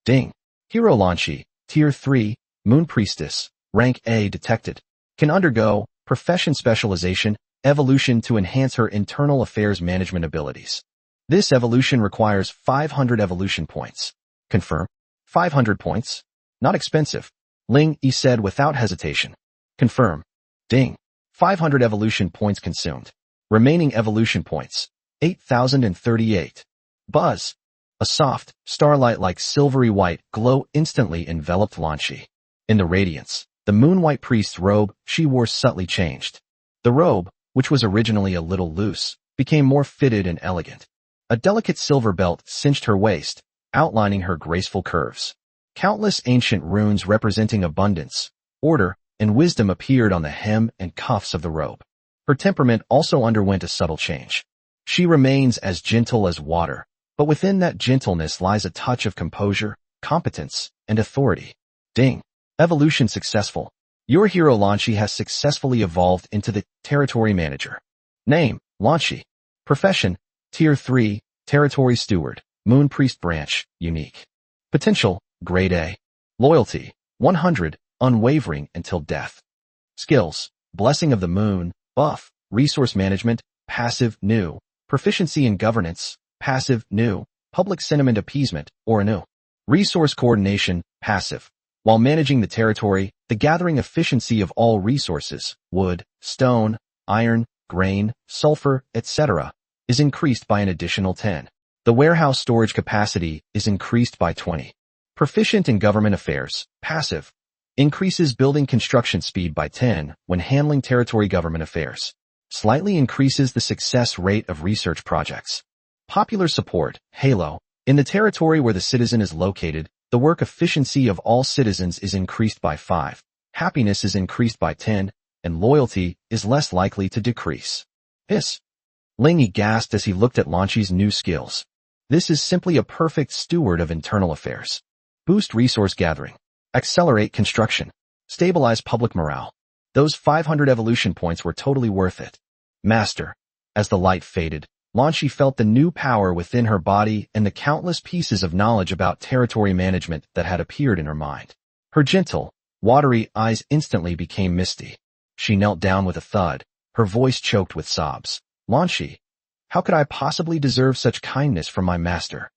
Ding. Hero Lanchi, Tier 3, Moon Priestess, Rank A detected. Can undergo Profession Specialization, Evolution to enhance her internal affairs management abilities. This evolution requires 500 evolution points. Confirm. 500 points. Not expensive. Ling Yi said without hesitation. Confirm. Ding. 500 evolution points consumed. Remaining evolution points, 8,038. Buzz. A soft, starlight-like silvery white glow instantly enveloped Lanchi. In the radiance, the moon-white priest's robe she wore subtly changed. The robe, which was originally a little loose, became more fitted and elegant. A delicate silver belt cinched her waist, outlining her graceful curves. Countless ancient runes representing abundance, order, and wisdom appeared on the hem and cuffs of the robe. Her temperament also underwent a subtle change. She remains as gentle as water, but within that gentleness lies a touch of composure, competence, and authority. Ding. Evolution successful. Your hero Lanchi has successfully evolved into the Territory Manager. Name, Lanchi. Profession, Tier 3, Territory Steward, Moon Priest Branch, Unique. Potential, Grade A. Loyalty, 100, unwavering until death. Skills, Blessing of the Moon, Buff, Resource Management, Passive, New. Proficiency in Governance, Passive, New. Public Sentiment Appeasement, or New. Resource Coordination, Passive. While managing the territory, the gathering efficiency of all resources, wood, stone, iron, grain, sulfur, etc., is increased by an additional 10. The warehouse storage capacity is increased by 20. Proficient in Government Affairs, Passive. Increases building construction speed by 10 when handling territory government affairs. Slightly increases the success rate of research projects. Popular support, Halo. In the territory where the citizen is located, the work efficiency of all citizens is increased by 5. Happiness is increased by 10, and loyalty is less likely to decrease. Hiss. Ling Yi gasped as he looked at Lanchi's new skills. This is simply a perfect steward of internal affairs. Boost resource gathering. Accelerate construction. Stabilize public morale. Those 500 evolution points were totally worth it. Master. As the light faded, Lanchi felt the new power within her body and the countless pieces of knowledge about territory management that had appeared in her mind. Her gentle, watery eyes instantly became misty. She knelt down with a thud, her voice choked with sobs. Lanchi, how could I possibly deserve such kindness from my master?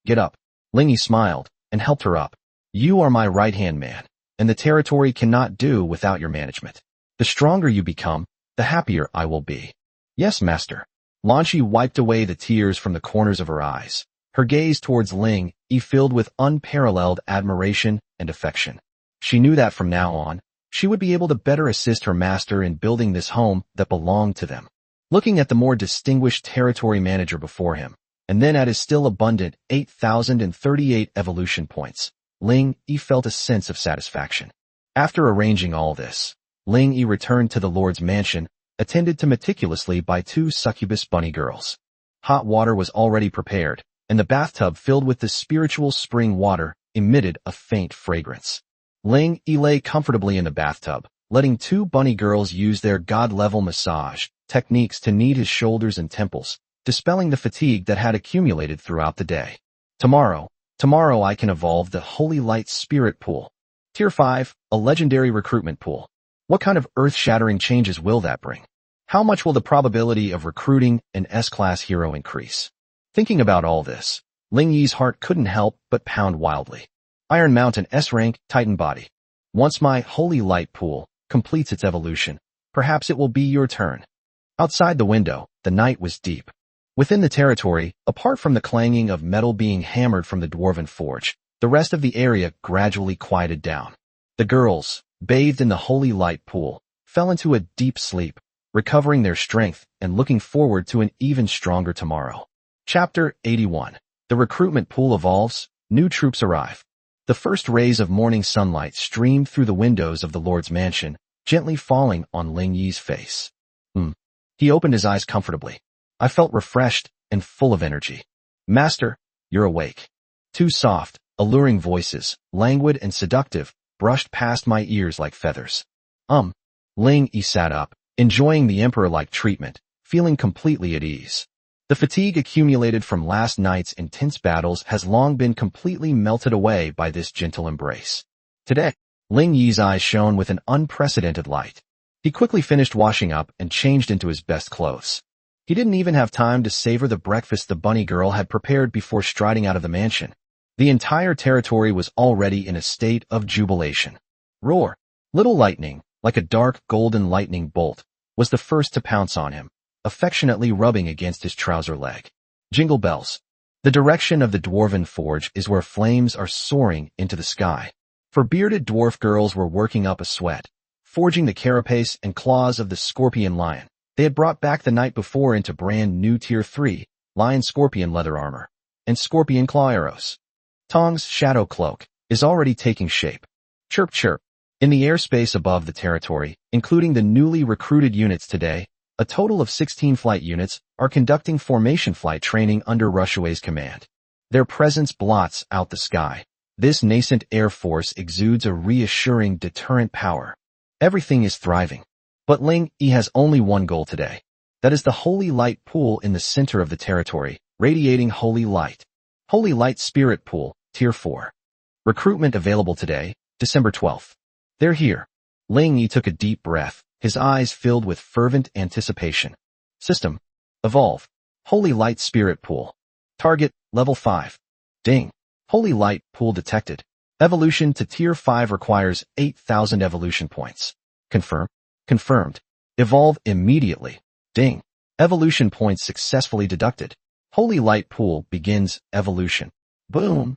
Get up. Ling Yi smiled, and helped her up. You are my right-hand man, and the territory cannot do without your management. The stronger you become, the happier I will be. Yes, master. Lanchi wiped away the tears from the corners of her eyes, her gaze towards Ling Yi filled with unparalleled admiration and affection. She knew that from now on, she would be able to better assist her master in building this home that belonged to them. Looking at the more distinguished territory manager before him, and then at his still abundant 8,038 evolution points, Ling Yi felt a sense of satisfaction. After arranging all this, Ling Yi returned to the Lord's mansion, attended to meticulously by 2 succubus bunny girls. Hot water was already prepared, and the bathtub filled with the spiritual spring water emitted a faint fragrance. Ling Yi lay comfortably in the bathtub, letting 2 bunny girls use their god-level massage techniques to knead his shoulders and temples, dispelling the fatigue that had accumulated throughout the day. Tomorrow I can evolve the Holy Light Spirit Pool. Tier 5, a legendary recruitment pool. What kind of earth-shattering changes will that bring? How much will the probability of recruiting an S-class hero increase? Thinking about all this, Ling Yi's heart couldn't help but pound wildly. Iron Mountain S-rank Titan body. Once my Holy Light Pool completes its evolution, perhaps it will be your turn. Outside the window, the night was deep. Within the territory, apart from the clanging of metal being hammered from the dwarven forge, the rest of the area gradually quieted down. The girls, bathed in the Holy Light Pool, fell into a deep sleep, recovering their strength and looking forward to an even stronger tomorrow. Chapter 81. The recruitment pool evolves, new troops arrive. The first rays of morning sunlight streamed through the windows of the Lord's mansion, gently falling on Ling Yi's face. He opened his eyes comfortably. I felt refreshed and full of energy. Master, you're awake. 2 soft, alluring voices, languid and seductive, brushed past my ears like feathers. Ling Yi sat up, enjoying the emperor-like treatment, feeling completely at ease. The fatigue accumulated from last night's intense battles has long been completely melted away by this gentle embrace. Today, Ling Yi's eyes shone with an unprecedented light. He quickly finished washing up and changed into his best clothes. He didn't even have time to savor the breakfast the bunny girl had prepared before striding out of the mansion. The entire territory was already in a state of jubilation. Roar! Little lightning, like a dark golden lightning bolt, was the first to pounce on him, affectionately rubbing against his trouser leg. Jingle bells. The direction of the dwarven forge is where flames are soaring into the sky. For bearded dwarf girls were working up a sweat, forging the carapace and claws of the scorpion lion they had brought back the night before into brand new Tier 3, lion scorpion leather armor, and scorpion claw arrows. Tong's shadow cloak is already taking shape. Chirp chirp. In the airspace above the territory, including the newly recruited units today, a total of 16 flight units are conducting formation flight training under Rushue's command. Their presence blots out the sky. This nascent air force exudes a reassuring deterrent power. Everything is thriving. But Ling Yi has only one goal today. That is the Holy Light Pool in the center of the territory, radiating Holy Light. Holy Light Spirit Pool, Tier 4. Recruitment available today, December 12th. They're here. Ling Yi took a deep breath, his eyes filled with fervent anticipation. System. Evolve. Holy Light Spirit Pool. Target, Level 5. Ding. Holy Light Pool detected. Evolution to Tier 5 requires 8,000 evolution points. Confirm. Confirmed. Evolve immediately. Ding. Evolution points successfully deducted. Holy Light Pool begins evolution. Boom.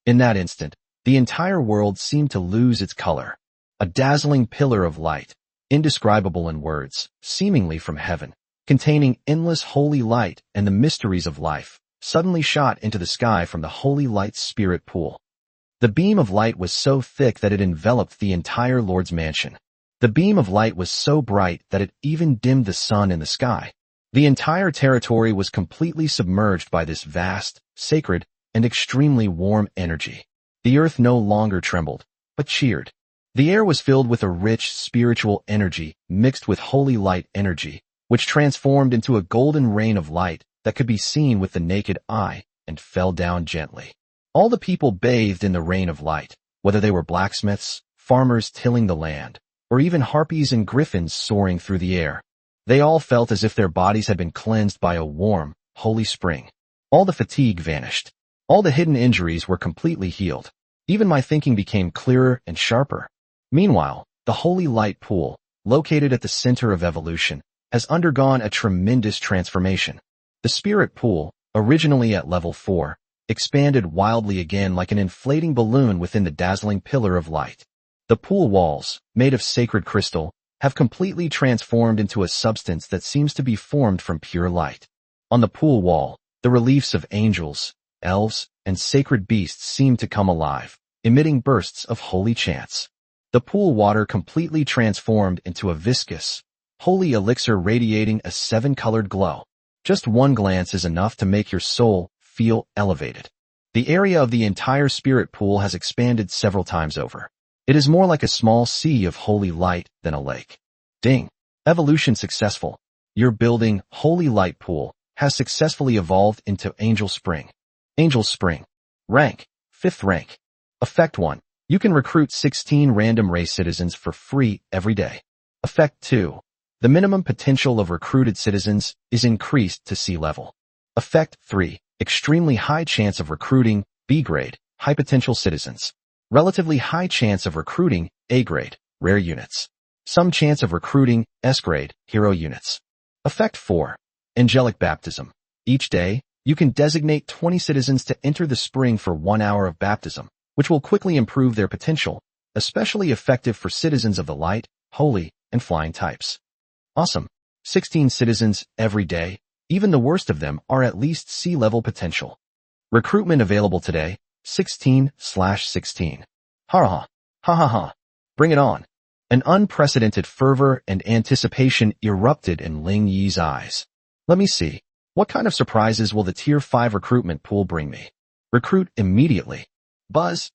In that instant, the entire world seemed to lose its color. A dazzling pillar of light, indescribable in words, seemingly from heaven, containing endless holy light and the mysteries of life, suddenly shot into the sky from the Holy Light Spirit Pool. The beam of light was so thick that it enveloped the entire Lord's mansion. The beam of light was so bright that it even dimmed the sun in the sky. The entire territory was completely submerged by this vast, sacred, and extremely warm energy. The earth no longer trembled, but cheered. The air was filled with a rich spiritual energy mixed with holy light energy, which transformed into a golden rain of light that could be seen with the naked eye and fell down gently. All the people bathed in the rain of light, whether they were blacksmiths, farmers tilling the land, or even harpies and griffins soaring through the air. They all felt as if their bodies had been cleansed by a warm, holy spring. All the fatigue vanished. All the hidden injuries were completely healed. Even my thinking became clearer and sharper. Meanwhile, the holy light pool, located at the center of evolution, has undergone a tremendous transformation. The spirit pool, originally at level 4, expanded wildly again like an inflating balloon within the dazzling pillar of light. The pool walls, made of sacred crystal, have completely transformed into a substance that seems to be formed from pure light. On the pool wall, the reliefs of angels, elves, and sacred beasts seem to come alive, emitting bursts of holy chants. The pool water completely transformed into a viscous, holy elixir radiating a 7-colored glow. Just one glance is enough to make your soul feel elevated. The area of the entire spirit pool has expanded several times over. It is more like a small sea of holy light than a lake. Ding! Evolution successful. Your building, Holy Light Pool, has successfully evolved into Angel Spring. Angel Spring. Rank, 5th rank. Effect 1. You can recruit 16 random race citizens for free every day. Effect 2. The minimum potential of recruited citizens is increased to C level. Effect 3. Extremely high chance of recruiting B grade, high potential citizens. Relatively high chance of recruiting A grade, rare units. Some chance of recruiting S grade, hero units. Effect 4. Angelic Baptism. Each day, you can designate 20 citizens to enter the spring for 1 hour of baptism, which will quickly improve their potential, especially effective for citizens of the light, holy, and flying types. Awesome. 16 citizens every day, even the worst of them are at least C-level potential. Recruitment available today, 16/16. Ha ha. Ha ha ha. Bring it on. An unprecedented fervor and anticipation erupted in Ling Yi's eyes. Let me see. What kind of surprises will the Tier 5 recruitment pool bring me? Recruit immediately. Buzz.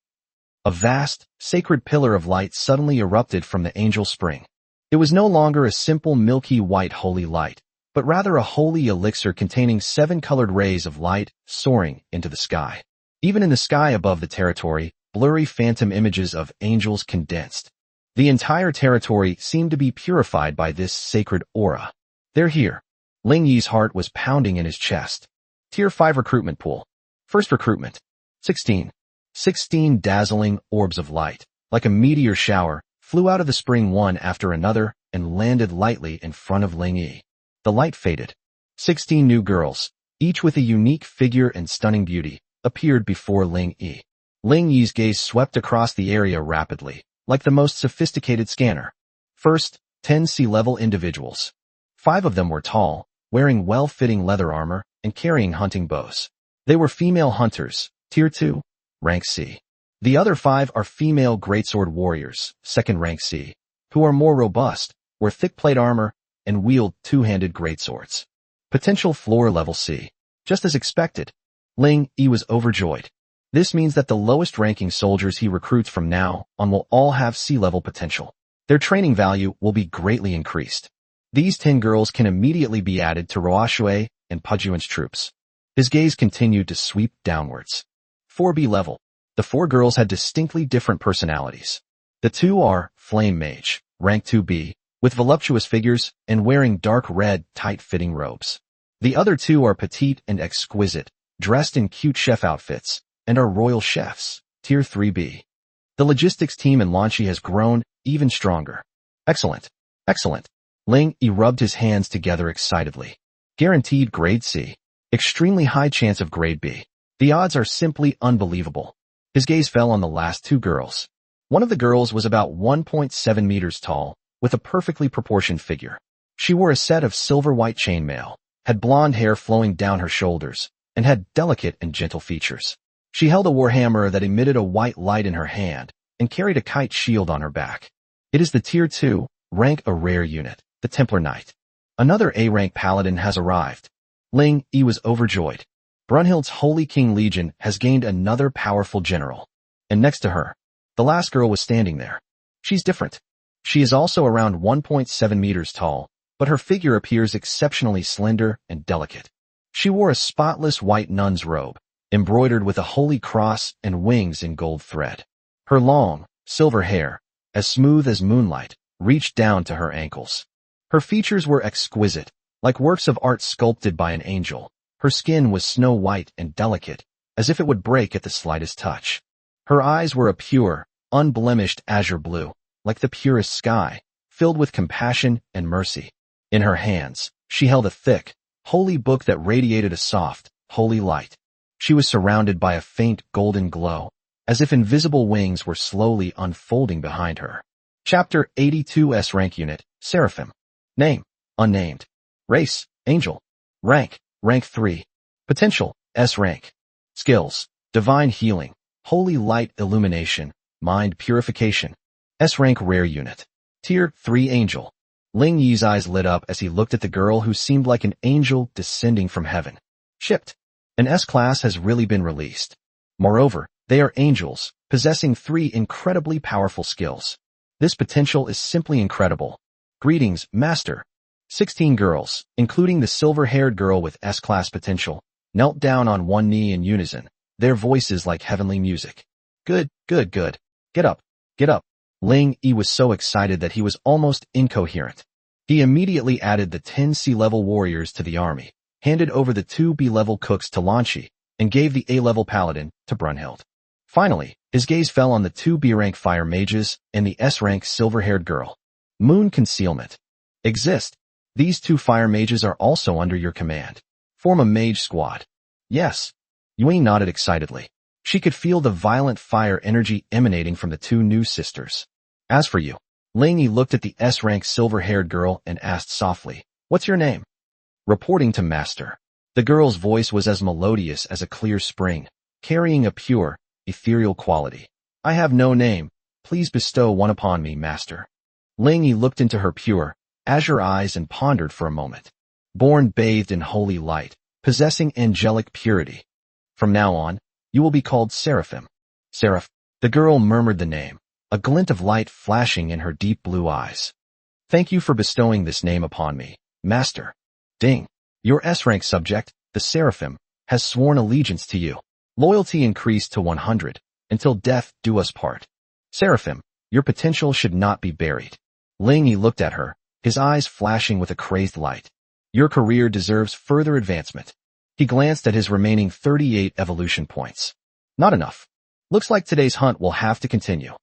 A vast, sacred pillar of light suddenly erupted from the angel spring. It was no longer a simple milky white holy light, but rather a holy elixir containing 7-colored rays of light soaring into the sky. Even in the sky above the territory, blurry phantom images of angels condensed. The entire territory seemed to be purified by this sacred aura. They're here. Ling Yi's heart was pounding in his chest. Tier 5 recruitment pool. First recruitment. 16. 16 dazzling orbs of light, like a meteor shower, flew out of the spring one after another and landed lightly in front of Ling Yi. The light faded. 16 new girls, each with a unique figure and stunning beauty, appeared before Ling Yi. Ling Yi's gaze swept across the area rapidly, like the most sophisticated scanner. First, 10 C-level individuals. 5 of them were tall, wearing well-fitting leather armor and carrying hunting bows. They were female hunters, Tier 2, rank C. The other 5 are female greatsword warriors, 2nd rank C, who are more robust, wear thick plate armor, and wield two-handed greatswords. Potential floor level C. Just as expected. Ling Yi was overjoyed. This means that the lowest ranking soldiers he recruits from now on will all have C-level potential. Their training value will be greatly increased. These 10 girls can immediately be added to Roashui and Pujuan's troops. His gaze continued to sweep downwards. 4B level. The 4 girls had distinctly different personalities. The 2 are Flame Mage, rank 2B, with voluptuous figures and wearing dark red, tight-fitting robes. The other 2 are petite and exquisite, dressed in cute chef outfits, and are royal chefs, Tier 3B. The logistics team in Lanchi has grown even stronger. Excellent. Excellent. Ling Yi rubbed his hands together excitedly. Guaranteed grade C. Extremely high chance of grade B. The odds are simply unbelievable. His gaze fell on the last 2 girls. One of the girls was about 1.7 meters tall, with a perfectly proportioned figure. She wore a set of silver-white chainmail, had blonde hair flowing down her shoulders, and had delicate and gentle features. She held a warhammer that emitted a white light in her hand, and carried a kite shield on her back. It is the Tier 2, rank a rare unit, the Templar Knight. Another A-rank paladin has arrived. Ling Yi was overjoyed. Brunhild's Holy King Legion has gained another powerful general. And next to her, the last girl was standing there. She's different. She is also around 1.7 meters tall, but her figure appears exceptionally slender and delicate. She wore a spotless white nun's robe, embroidered with a holy cross and wings in gold thread. Her long, silver hair, as smooth as moonlight, reached down to her ankles. Her features were exquisite, like works of art sculpted by an angel. Her skin was snow white and delicate, as if it would break at the slightest touch. Her eyes were a pure, unblemished azure blue, like the purest sky, filled with compassion and mercy. In her hands, she held a thick, holy book that radiated a soft, holy light. She was surrounded by a faint golden glow, as if invisible wings were slowly unfolding behind her. Chapter 82 S-Rank Unit, Seraphim. Name, unnamed. Race, Angel. Rank, Rank 3. Potential, S-Rank. Skills, Divine Healing, Holy Light Illumination, Mind Purification. S-Rank Rare Unit. Tier 3 Angel. Ling Yi's eyes lit up as he looked at the girl who seemed like an angel descending from heaven. Shipped. An S-Class has really been released. Moreover, they are angels, possessing 3 incredibly powerful skills. This potential is simply incredible. Greetings, Master. 16 girls, including the silver-haired girl with S-Class potential, knelt down on one knee in unison, their voices like heavenly music. Good, good, good. Get up, get up. Ling Yi was so excited that he was almost incoherent. He immediately added the 10 C-level warriors to the army, handed over the 2 B-level cooks to Lanchi, and gave the A-level paladin to Brunhild. Finally, his gaze fell on the 2 B-rank fire mages and the S-rank silver-haired girl. Moon Concealment. Exist. These 2 fire mages are also under your command. Form a mage squad. Yes. Yue nodded excitedly. She could feel the violent fire energy emanating from the 2 new sisters. As for you, Ling Yi looked at the S-rank silver-haired girl and asked softly, "What's your name?" Reporting to Master. The girl's voice was as melodious as a clear spring, carrying a pure, ethereal quality. "I have no name. Please bestow one upon me, Master." Ling Yi looked into her pure, azure eyes and pondered for a moment. Born bathed in holy light, possessing angelic purity. From now on, you will be called Seraphim. Seraph. The girl murmured the name, a glint of light flashing in her deep blue eyes. "Thank you for bestowing this name upon me, Master." Ding. Your S-rank subject, the Seraphim, has sworn allegiance to you. Loyalty increased to 100, until death do us part. Seraphim, your potential should not be buried. Ling Yi looked at her, his eyes flashing with a crazed light. Your career deserves further advancement. He glanced at his remaining 38 evolution points. Not enough. Looks like today's hunt will have to continue.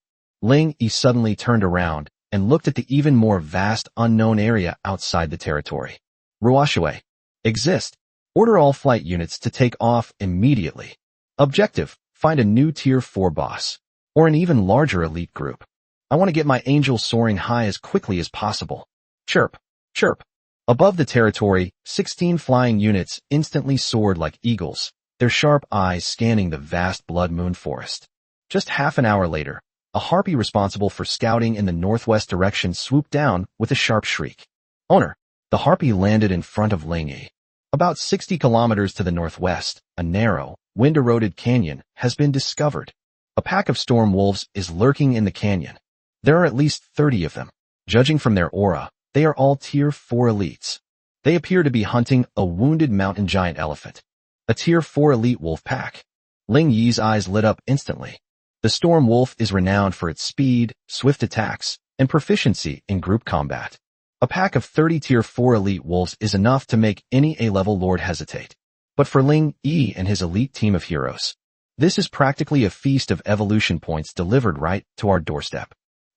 Ling Yi suddenly turned around and looked at the even more vast unknown area outside the territory. Ruoxue. Exist. Order all flight units to take off immediately. Objective, find a new Tier 4 boss, or an even larger elite group. I want to get my angel soaring high as quickly as possible. Chirp, chirp. Above the territory, 16 flying units instantly soared like eagles, their sharp eyes scanning the vast blood moon forest. Just half an hour later, a harpy responsible for scouting in the northwest direction swooped down with a sharp shriek. Owner. The harpy landed in front of Ling Yi. About 60 kilometers to the northwest, a narrow, wind-eroded canyon has been discovered. A pack of storm wolves is lurking in the canyon. There are at least 30 of them. Judging from their aura, they are all Tier 4 elites. They appear to be hunting a wounded mountain giant elephant. A Tier 4 elite wolf pack. Ling Yi's eyes lit up instantly. The storm wolf is renowned for its speed, swift attacks, and proficiency in group combat. A pack of 30 Tier 4 elite wolves is enough to make any A-level lord hesitate. But for Ling Yi and his elite team of heroes, this is practically a feast of evolution points delivered right to our doorstep.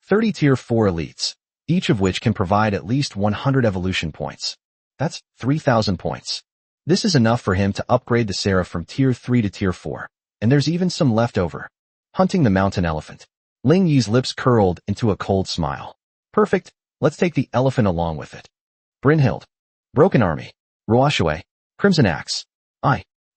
30 Tier 4 elites, each of which can provide at least 100 evolution points. That's 3,000 points. This is enough for him to upgrade the Seraph from Tier 3 to Tier 4, and there's even some left over. Hunting the mountain elephant. Ling Yi's lips curled into a cold smile. Perfect. Let's take the elephant along with it. Brynhild. Broken Army. Ruoxue. Crimson Axe.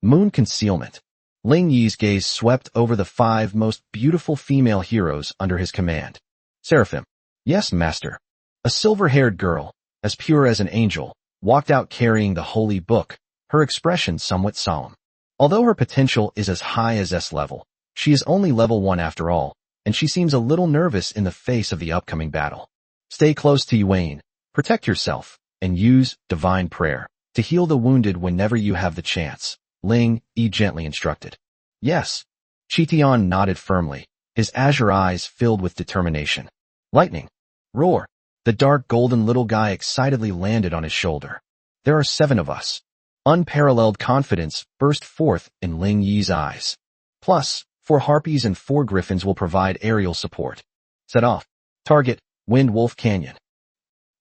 Moon Concealment. Ling Yi's gaze swept over the 5 most beautiful female heroes under his command. Seraphim. Yes, Master. A silver-haired girl, as pure as an angel, walked out carrying the holy book, her expression somewhat solemn. Although her potential is as high as S-level, she is only level 1 after all, and she seems a little nervous in the face of the upcoming battle. Stay close to Yue, protect yourself, and use divine prayer to heal the wounded whenever you have the chance, Ling Yi gently instructed. Yes. Chitian nodded firmly, his azure eyes filled with determination. Lightning. Roar. The dark golden little guy excitedly landed on his shoulder. There are 7 of us. Unparalleled confidence burst forth in Ling Yi's eyes. Plus, 4 harpies and 4 griffins will provide aerial support. Set off. Target, Wind Wolf Canyon.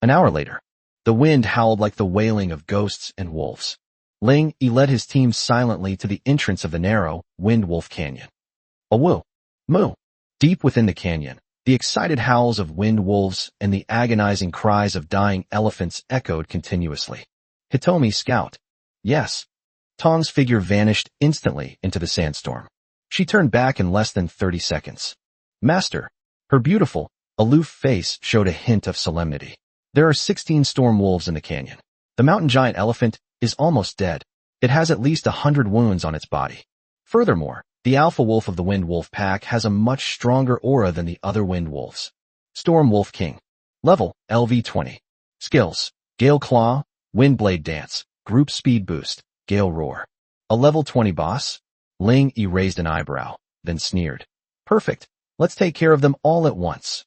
An hour later, the wind howled like the wailing of ghosts and wolves. Ling Yi led his team silently to the entrance of the narrow, Wind Wolf Canyon. A woo, moo. Deep within the canyon, the excited howls of wind wolves and the agonizing cries of dying elephants echoed continuously. Hitomi, scout. Yes. Tong's figure vanished instantly into the sandstorm. She turned back in less than 30 seconds. Master. Her beautiful, aloof face showed a hint of solemnity. There are 16 storm wolves in the canyon. The mountain giant elephant is almost dead. It has at least 100 wounds on its body. Furthermore, the alpha wolf of the wind wolf pack has a much stronger aura than the other wind wolves. Storm Wolf King. Level, LV20. Skills, Gale Claw, Wind Blade Dance, Group Speed Boost, Gale Roar. A level 20 boss? Ling Yi raised an eyebrow, then sneered. Perfect. Let's take care of them all at once.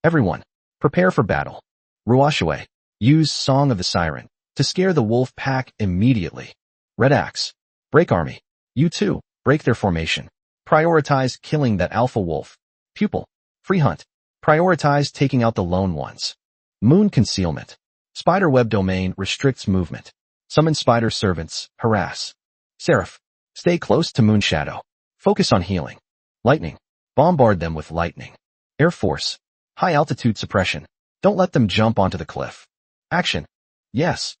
Everyone, prepare for battle. Ruoshui, use Song of the Siren to scare the wolf pack immediately. Red Axe, break army. You too, break their formation. Prioritize killing that alpha wolf. Pupil, free hunt. Prioritize taking out the lone ones. Moon Concealment. Spiderweb domain restricts movement. Summon spider servants, harass. Seraph, stay close to Moon Shadow. Focus on healing. Lightning, bombard them with lightning. Air Force, high altitude suppression. Don't let them jump onto the cliff. Action. Yes.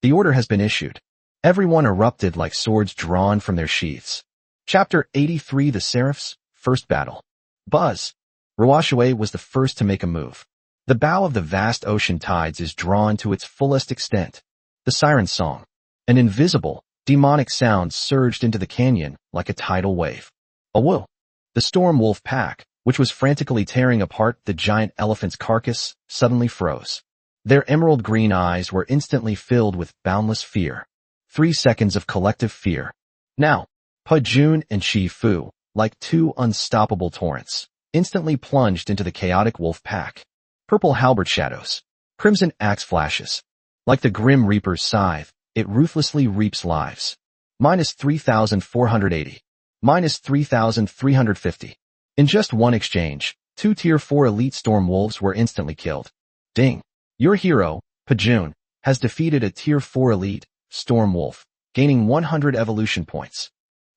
The order has been issued. Everyone erupted like swords drawn from their sheaths. Chapter 83 The Seraphs, First Battle. Buzz. Ruoshui was the first to make a move. The bow of the vast ocean tides is drawn to its fullest extent. The siren song. An invisible, demonic sound surged into the canyon like a tidal wave. A woo. The storm wolf pack, which was frantically tearing apart the giant elephant's carcass, suddenly froze. Their emerald green eyes were instantly filled with boundless fear. 3 seconds of collective fear. Now, Pajun and Shi Fu, like 2 unstoppable torrents, instantly plunged into the chaotic wolf pack. Purple halberd shadows. Crimson axe flashes. Like the grim reaper's scythe, it ruthlessly reaps lives. Minus 3,480. Minus 3,350. In just one exchange, 2 Tier 4 elite storm wolves were instantly killed. Ding. Your hero, Pajun, has defeated a Tier 4 elite storm wolf, gaining 100 evolution points.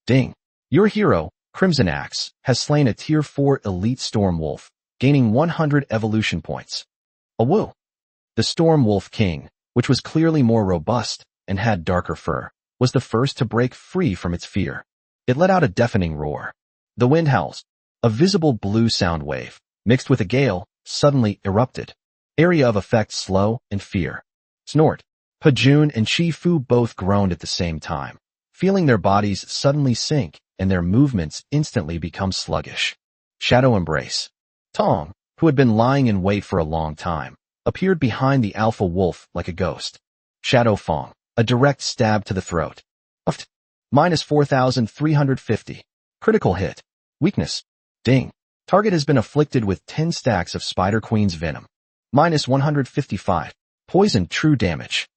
Ding. Your hero, Crimson Axe, has slain a Tier 4 elite storm wolf, gaining 100 evolution points. A woo. The Storm Wolf King, which was clearly more robust and had darker fur, was the first to break free from its fear. It let out a deafening roar. The wind howls. A visible blue sound wave, mixed with a gale, suddenly erupted. Area of effect slow and fear. Snort. Pajun and Shi Fu both groaned at the same time, feeling their bodies suddenly sink and their movements instantly become sluggish. Shadow Embrace. Tong, who had been lying in wait for a long time, appeared behind the alpha wolf like a ghost. Shadow Fong, a direct stab to the throat. Uft. Minus 4,350. Critical hit. Weakness. Ding. Target has been afflicted with 10 stacks of Spider Queen's venom. Minus 155. Poison true damage.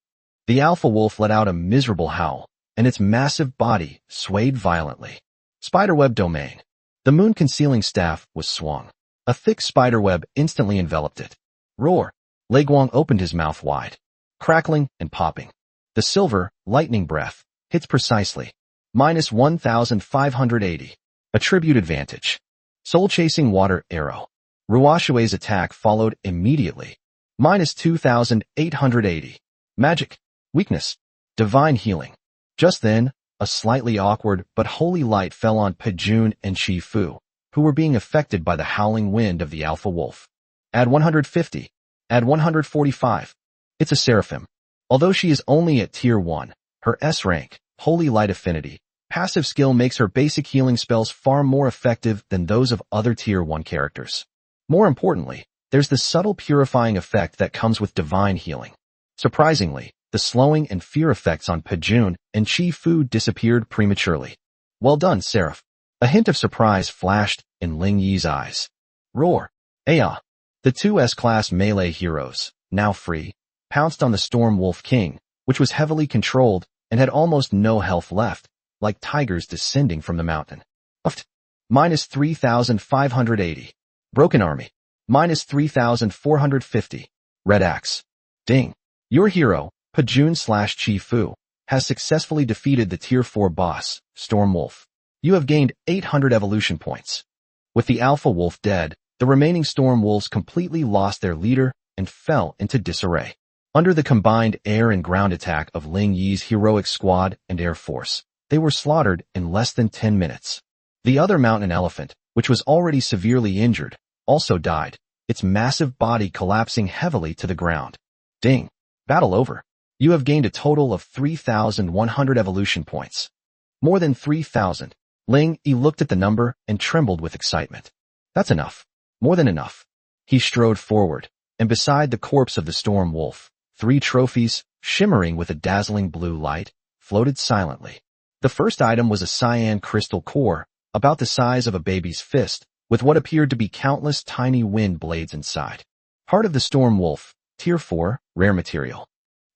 The alpha wolf let out a miserable howl, and its massive body swayed violently. Spiderweb domain. The moon concealing staff was swung. A thick spiderweb instantly enveloped it. Roar. Leguang opened his mouth wide, crackling and popping. The silver, lightning breath, hits precisely. Minus 1,580. Attribute advantage. Soul-chasing water arrow. Ruoshui's attack followed immediately. Minus 2,880. Magic. Weakness. Divine healing. Just then, a slightly awkward but holy light fell on Pajun and Shi Fu, who were being affected by the howling wind of the alpha wolf. Add 150. Add 145. It's a seraphim. Although she is only at Tier 1, her S rank, Holy Light Affinity, passive skill makes her basic healing spells far more effective than those of other Tier 1 characters. More importantly, there's the subtle purifying effect that comes with divine healing. Surprisingly, the slowing and fear effects on Pajun and Shi Fu disappeared prematurely. Well done, Seraph. A hint of surprise flashed in Ling Yi's eyes. Roar. Aya. The 2 S-class melee heroes, now free, pounced on the Storm Wolf King, which was heavily controlled and had almost no health left, like tigers descending from the mountain. Uft. Minus 3,580. Broken Army. Minus 3,450. Red Axe. Ding. Your hero, Pajun/Chi Fu, has successfully defeated the Tier 4 boss, Storm Wolf. You have gained 800 evolution points. With the Alpha Wolf dead, the remaining Storm Wolves completely lost their leader and fell into disarray. Under the combined air and ground attack of Ling Yi's heroic squad and air force, they were slaughtered in less than 10 minutes. The other mountain elephant, which was already severely injured, also died, its massive body collapsing heavily to the ground. Ding. Battle over. You have gained a total of 3,100 evolution points. More than 3,000. Ling Yi looked at the number and trembled with excitement. That's enough. More than enough. He strode forward, and beside the corpse of the Storm Wolf, 3 trophies, shimmering with a dazzling blue light, floated silently. The first item was a cyan crystal core, about the size of a baby's fist, with what appeared to be countless tiny wind blades inside. Heart of the Storm Wolf, Tier 4, rare material.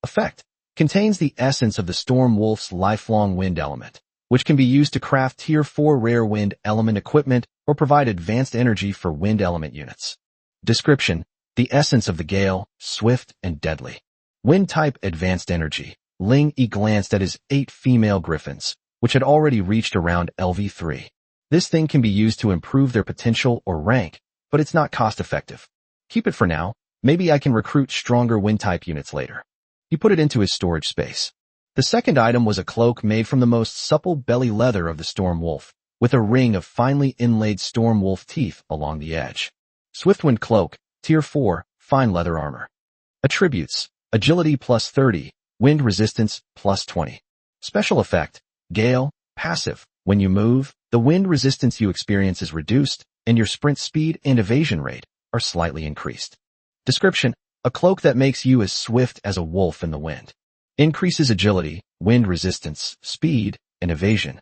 Effect. Contains the essence of the Storm Wolf's lifelong wind element, which can be used to craft Tier 4 rare wind element equipment or provide advanced energy for wind element units. Description. The essence of the gale, swift and deadly. Wind type advanced energy. Ling Yi glanced at his 8 female griffins, which had already reached around LV3. This thing can be used to improve their potential or rank, but it's not cost effective. Keep it for now. Maybe I can recruit stronger wind type units later. He put it into his storage space. The second item was a cloak made from the most supple belly leather of the Storm Wolf, with a ring of finely inlaid Storm Wolf teeth along the edge. Swiftwind Cloak, Tier 4, fine leather armor. Attributes. Agility plus 30, wind resistance plus 20. Special effect. Gale, passive. When you move, the wind resistance you experience is reduced, and your sprint speed and evasion rate are slightly increased. Description. A cloak that makes you as swift as a wolf in the wind. Increases agility, wind resistance, speed, and evasion.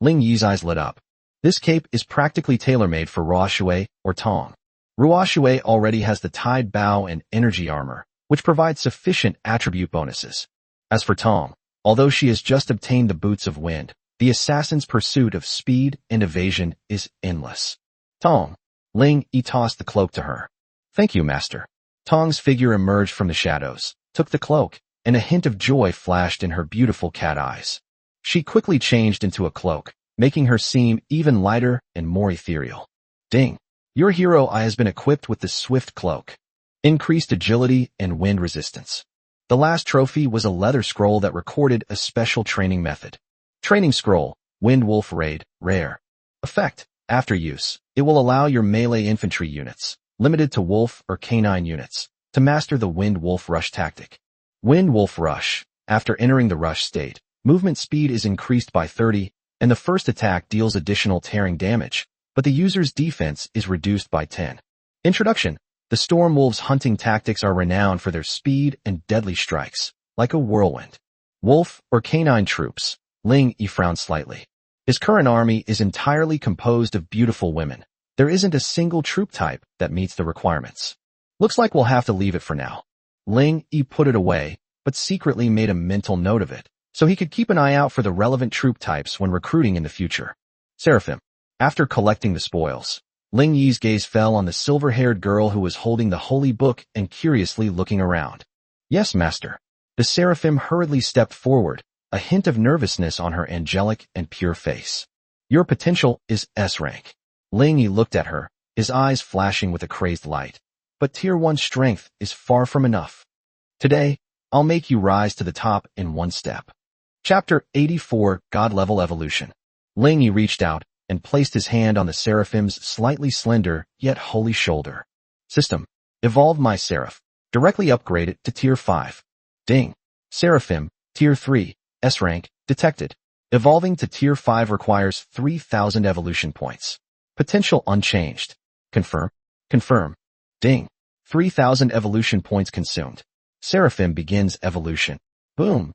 Ling Yi's eyes lit up. This cape is practically tailor-made for Ruoshui or Tong. Ruoshui already has the Tide Bow and Energy Armor, which provides sufficient attribute bonuses. As for Tong, although she has just obtained the Boots of Wind, the assassin's pursuit of speed and evasion is endless. Tong. Ling Yi tossed the cloak to her. Thank you, master. Tong's figure emerged from the shadows, took the cloak, and a hint of joy flashed in her beautiful cat eyes. She quickly changed into a cloak, making her seem even lighter and more ethereal. Ding. Your hero has been equipped with the Swift Cloak. Increased agility and wind resistance. The last trophy was a leather scroll that recorded a special training method. Training Scroll, Wind Wolf Raid, rare. Effect. After use, it will allow your melee infantry units, limited to wolf or canine units, to master the Wind Wolf Rush tactic. Wind Wolf Rush. After entering the rush state, movement speed is increased by 30, and the first attack deals additional tearing damage, but the user's defense is reduced by 10. Introduction. The Storm Wolves' hunting tactics are renowned for their speed and deadly strikes, like a whirlwind. Wolf or canine troops. Ling Yi frowned slightly. His current army is entirely composed of beautiful women. There isn't a single troop type that meets the requirements. Looks like we'll have to leave it for now. Ling Yi put it away, but secretly made a mental note of it, so he could keep an eye out for the relevant troop types when recruiting in the future. Seraphim. After collecting the spoils, Ling Yi's gaze fell on the silver-haired girl who was holding the holy book and curiously looking around. Yes, master. The Seraphim hurriedly stepped forward, a hint of nervousness on her angelic and pure face. Your potential is S rank. Ling Yi looked at her, his eyes flashing with a crazed light. But Tier 1 strength is far from enough. Today, I'll make you rise to the top in one step. Chapter 84, God-Level Evolution. Ling Yi reached out and placed his hand on the Seraphim's slightly slender, yet holy shoulder. System. Evolve my Seraph. Directly upgrade it to Tier 5. Ding. Seraphim, Tier 3, S rank, detected. Evolving to Tier 5 requires 3,000 evolution points. Potential unchanged. Confirm. Confirm. Ding. 3,000 evolution points consumed. Seraphim begins evolution. Boom.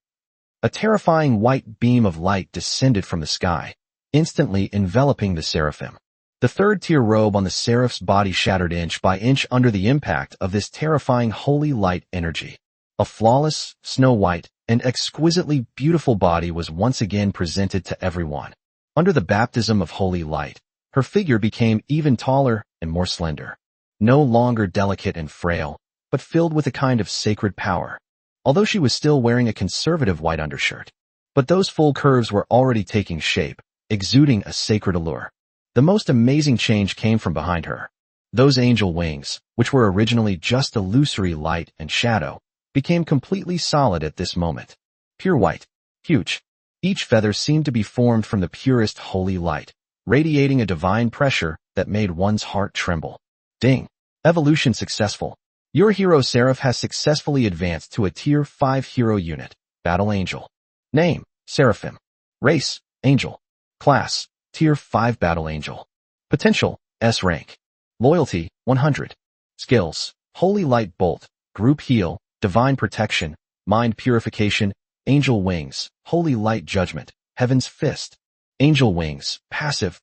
A terrifying white beam of light descended from the sky, instantly enveloping the Seraphim. The third-tier robe on the Seraph's body shattered inch by inch under the impact of this terrifying holy light energy. A flawless, snow-white, An exquisitely beautiful body was once again presented to everyone. Under the baptism of holy light, her figure became even taller and more slender. No longer delicate and frail, but filled with a kind of sacred power. Although she was still wearing a conservative white undershirt. But those full curves were already taking shape, exuding a sacred allure. The most amazing change came from behind her. Those angel wings, which were originally just illusory light and shadow, became completely solid at this moment. Pure white, huge. Each feather seemed to be formed from the purest holy light, radiating a divine pressure that made one's heart tremble. Ding! Evolution successful. Your hero Seraph has successfully advanced to a Tier 5 hero unit, Battle Angel. Name, Seraphim. Race, Angel. Class, Tier 5 Battle Angel. Potential, S rank. Loyalty, 100. Skills, Holy Light Bolt, Group Heal, Divine Protection, Mind Purification, Angel Wings, Holy Light Judgment, Heaven's Fist. Angel Wings, Passive.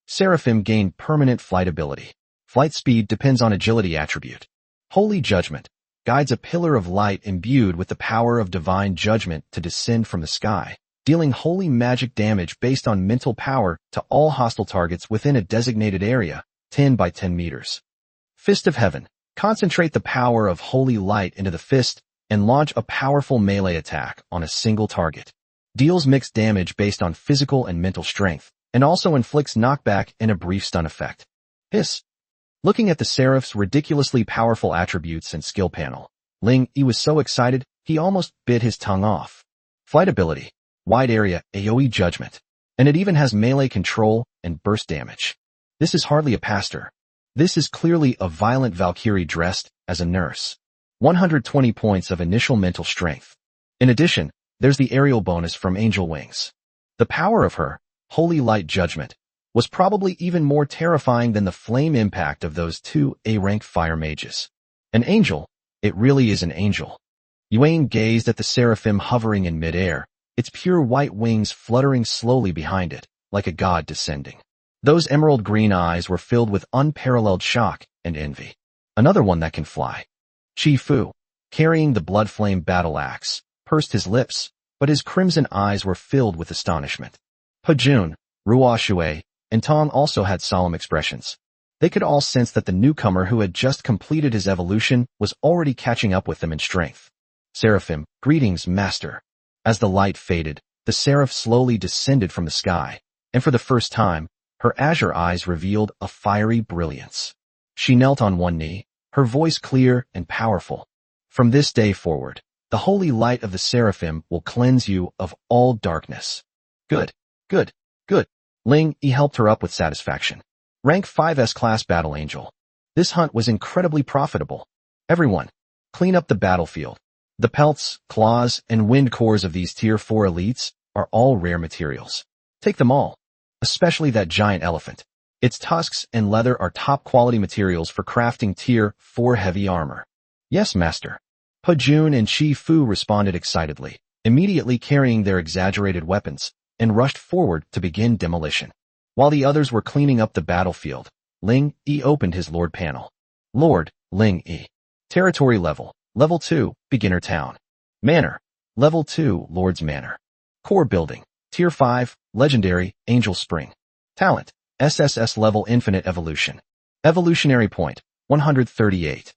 Seraphim gain permanent flight ability. Flight speed depends on agility attribute. Holy Judgment, guides a pillar of light imbued with the power of divine judgment to descend from the sky, dealing holy magic damage based on mental power to all hostile targets within a designated area, 10 by 10 meters. Fist of Heaven, concentrate the power of holy light into the fist and launch a powerful melee attack on a single target. Deals mixed damage based on physical and mental strength, and also inflicts knockback and a brief stun effect. Hiss. Looking at the Seraph's ridiculously powerful attributes and skill panel, Ling Yi was so excited, he almost bit his tongue off. Flight ability, wide area, AoE judgment, and it even has melee control and burst damage. This is hardly a pastor. This is clearly a violent Valkyrie dressed as a nurse. 120 points of initial mental strength. In addition, there's the aerial bonus from Angel Wings. The power of her, Holy Light Judgment, was probably even more terrifying than the flame impact of those two A-rank fire mages. An angel, it really is an angel. Yuan gazed at the seraphim hovering in midair, its pure white wings fluttering slowly behind it, like a god descending. Those emerald green eyes were filled with unparalleled shock and envy. Another one that can fly. Chi Fu, carrying the blood flame battle axe, pursed his lips, but his crimson eyes were filled with astonishment. Pajun, Ruo Shui, and Tong also had solemn expressions. They could all sense that the newcomer who had just completed his evolution was already catching up with them in strength. Seraphim, greetings, master. As the light faded, the seraph slowly descended from the sky, and for the first time, her azure eyes revealed a fiery brilliance. She knelt on one knee, her voice clear and powerful. From this day forward, the holy light of the seraphim will cleanse you of all darkness. Good, good, good. Ling Yi helped her up with satisfaction. Rank 5 S-Class Battle Angel. This hunt was incredibly profitable. Everyone, clean up the battlefield. The pelts, claws, and wind cores of these Tier 4 elites are all rare materials. Take them all. Especially that giant elephant. Its tusks and leather are top-quality materials for crafting Tier 4 heavy armor. Yes, master. Pajun and Chi Fu responded excitedly, immediately carrying their exaggerated weapons, and rushed forward to begin demolition. While the others were cleaning up the battlefield, Ling Yi opened his Lord panel. Lord, Ling Yi. Territory level, Level 2, Beginner Town. Manor, Level 2, Lord's Manor. Core building, Tier 5, Legendary, Angel Spring. Talent, SSS level Infinite Evolution. Evolutionary point, 138.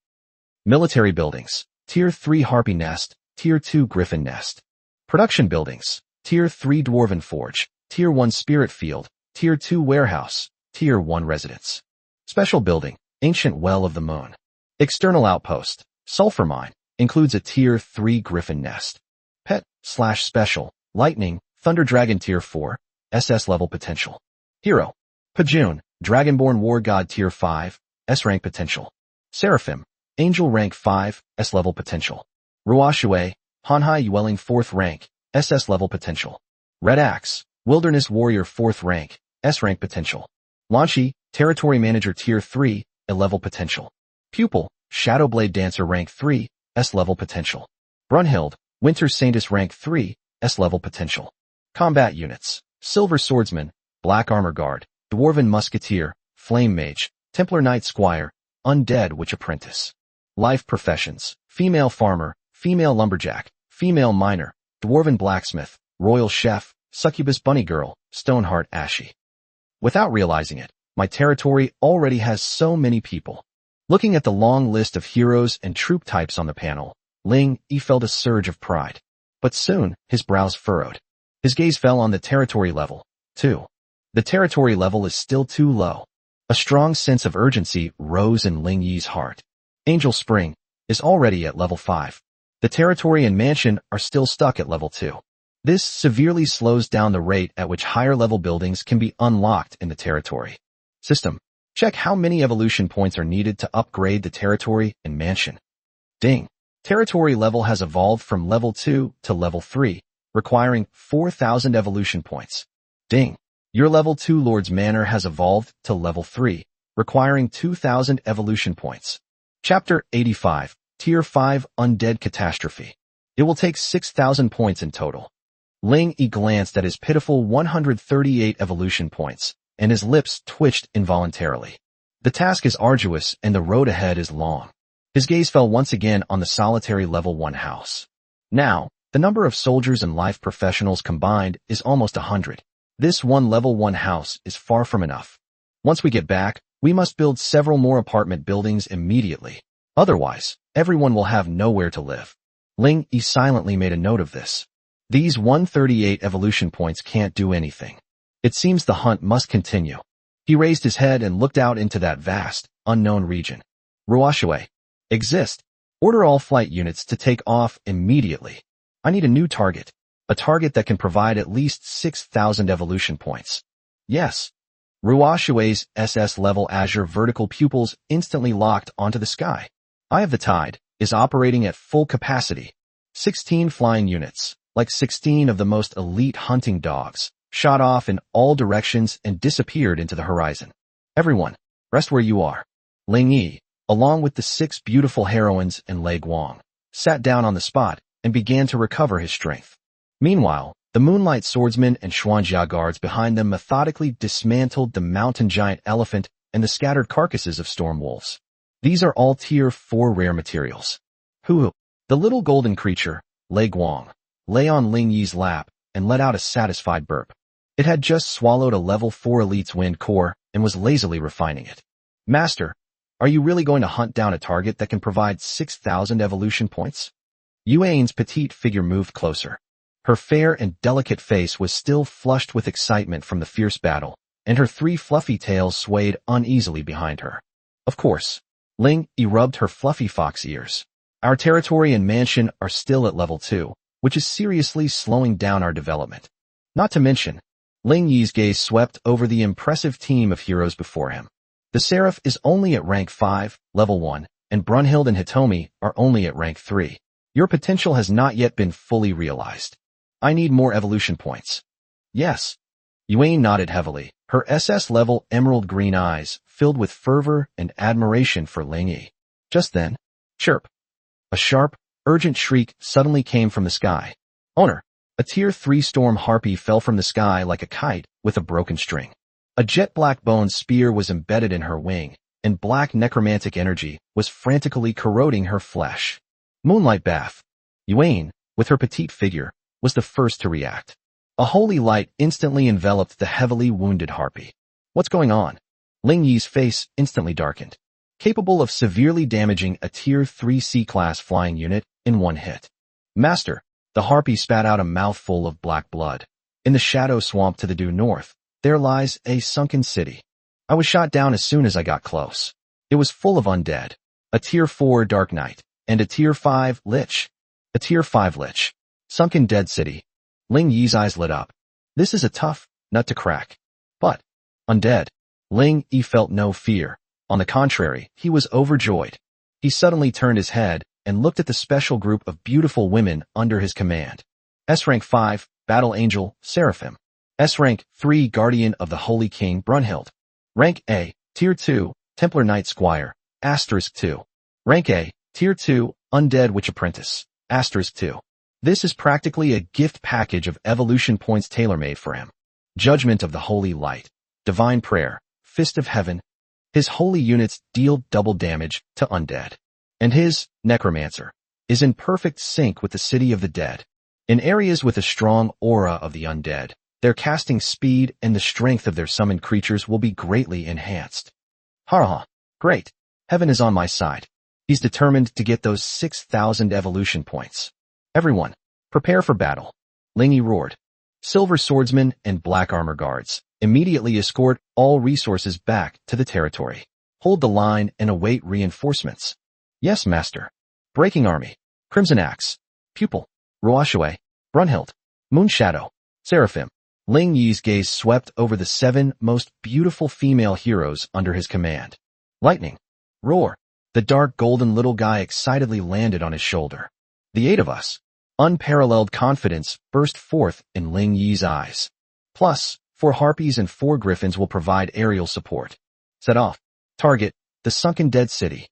Military buildings, Tier 3 Harpy Nest, Tier 2 Griffin Nest. Production buildings, Tier 3 Dwarven Forge, Tier 1 Spirit Field, Tier 2 Warehouse, Tier 1 Residence. Special building, Ancient Well of the Moon. External outpost, Sulfur Mine, includes a Tier 3 Griffin Nest. Pet/Special, Lightning, Thunder Dragon Tier 4, SS level potential. Hero, Pajun, Dragonborn War God Tier 5, S rank potential. Seraphim, Angel rank 5, S level potential. Ruo Shui, Hanhai Yueling 4th rank, SS level potential. Red Axe, Wilderness Warrior 4th rank, S rank potential. Lanchi, Territory Manager Tier 3, A level potential. Pupil, Shadowblade Dancer rank 3, S level potential. Brunhild, Winter Saintess rank 3, S level potential. Combat units, Silver Swordsman, Black Armor Guard, Dwarven Musketeer, Flame Mage, Templar Knight Squire, Undead Witch Apprentice. Life professions, Female Farmer, Female Lumberjack, Female Miner, Dwarven Blacksmith, Royal Chef, Succubus Bunny Girl, Stoneheart Ashy. Without realizing it, my territory already has so many people. Looking at the long list of heroes and troop types on the panel, Ling Yi felt a surge of pride. But soon, his brows furrowed. His gaze fell on the territory level, too. The territory level is still too low. A strong sense of urgency rose in Ling Yi's heart. Angel Spring is already at level 5. The territory and mansion are still stuck at level 2. This severely slows down the rate at which higher-level buildings can be unlocked in the territory. System. Check how many evolution points are needed to upgrade the territory and mansion. Ding. Territory level has evolved from level 2 to level 3, requiring 4,000 evolution points. Ding. Your level 2 Lord's Manor has evolved to level 3, requiring 2,000 evolution points. Chapter 85, Tier 5 Undead Catastrophe. It will take 6,000 points in total. Ling Yi glanced at his pitiful 138 evolution points, and his lips twitched involuntarily. The task is arduous and the road ahead is long. His gaze fell once again on the solitary level 1 house. Now, the number of soldiers and life professionals combined is almost 100. This one level 1 house is far from enough. Once we get back, we must build several more apartment buildings immediately. Otherwise, everyone will have nowhere to live. Ling Yi silently made a note of this. These 138 evolution points can't do anything. It seems the hunt must continue. He raised his head and looked out into that vast, unknown region. Ruashue. Exist. Order all flight units to take off immediately. I need a new target. A target that can provide at least 6,000 evolution points. Yes. Ruashue's SS-level Azure vertical pupils instantly locked onto the sky. Eye of the Tide is operating at full capacity. 16 flying units, like 16 of the most elite hunting dogs, shot off in all directions and disappeared into the horizon. Everyone, rest where you are. Ling Yi, along with the 6 beautiful heroines and Lei Guang, sat down on the spot and began to recover his strength. Meanwhile, the Moonlight Swordsmen and Xuanjia guards behind them methodically dismantled the mountain giant elephant and the scattered carcasses of storm wolves. These are all tier 4 rare materials. Hoo-hoo. The little golden creature, Lei Guang, lay on Ling Yi's lap and let out a satisfied burp. It had just swallowed a level 4 elite's wind core and was lazily refining it. Master, are you really going to hunt down a target that can provide 6,000 evolution points? Yuan's petite figure moved closer. Her fair and delicate face was still flushed with excitement from the fierce battle, and her 3 fluffy tails swayed uneasily behind her. Of course. Ling Yi rubbed her fluffy fox ears. Our territory and mansion are still at level 2, which is seriously slowing down our development. Not to mention, Ling Yi's gaze swept over the impressive team of heroes before him. The Seraph is only at rank 5, level 1, and Brunhild and Hitomi are only at rank 3. Your potential has not yet been fully realized. I need more evolution points. Yes. Yuan nodded heavily, her SS-level emerald green eyes filled with fervor and admiration for Ling Yi. Just then, chirp. A sharp, urgent shriek suddenly came from the sky. Owner, a tier 3 storm harpy fell from the sky like a kite with a broken string. A jet-black bone spear was embedded in her wing, and black necromantic energy was frantically corroding her flesh. Moonlight Bath. Yuan, with her petite figure, was the first to react. A holy light instantly enveloped the heavily wounded harpy. What's going on? Ling Yi's face instantly darkened. Capable of severely damaging a tier 3 C-class flying unit in one hit. Master, the harpy spat out a mouthful of black blood. In the shadow swamp to the due north, there lies a sunken city. I was shot down as soon as I got close. It was full of undead. A tier 4 Dark Knight, and a tier 5 Lich. A tier 5 Lich. Sunken dead city. Ling Yi's eyes lit up. This is a tough nut to crack. But, undead. Ling Yi felt no fear. On the contrary, he was overjoyed. He suddenly turned his head and looked at the special group of beautiful women under his command. S-rank 5, Battle Angel, Seraphim. S-rank 3, Guardian of the Holy King, Brunhild. Rank A, Tier 2, Templar Knight Squire, Asterisk 2. Rank A, Tier 2, Undead Witch Apprentice, Asterisk 2. This is practically a gift package of evolution points tailor-made for him. Judgment of the Holy Light, Divine Prayer, Fist of Heaven. His holy units deal double damage to undead. And his, Necromancer, is in perfect sync with the City of the Dead. In areas with a strong aura of the undead, their casting speed and the strength of their summoned creatures will be greatly enhanced. Ha! Great. Heaven is on my side. He's determined to get those 6,000 evolution points. Everyone, prepare for battle. Lingy roared. Silver swordsmen and black armor guards immediately escort all resources back to the territory. Hold the line and await reinforcements. Yes, master. Breaking army. Crimson axe. Pupil. Ruashue. Brunhild. Moonshadow. Seraphim. Ling Yi's gaze swept over the 7 most beautiful female heroes under his command. Lightning. Roar. The dark golden little guy excitedly landed on his shoulder. The 8 of us. Unparalleled confidence burst forth in Ling Yi's eyes. Plus, 4 harpies and 4 griffins will provide aerial support. Set off. Target, the sunken dead city.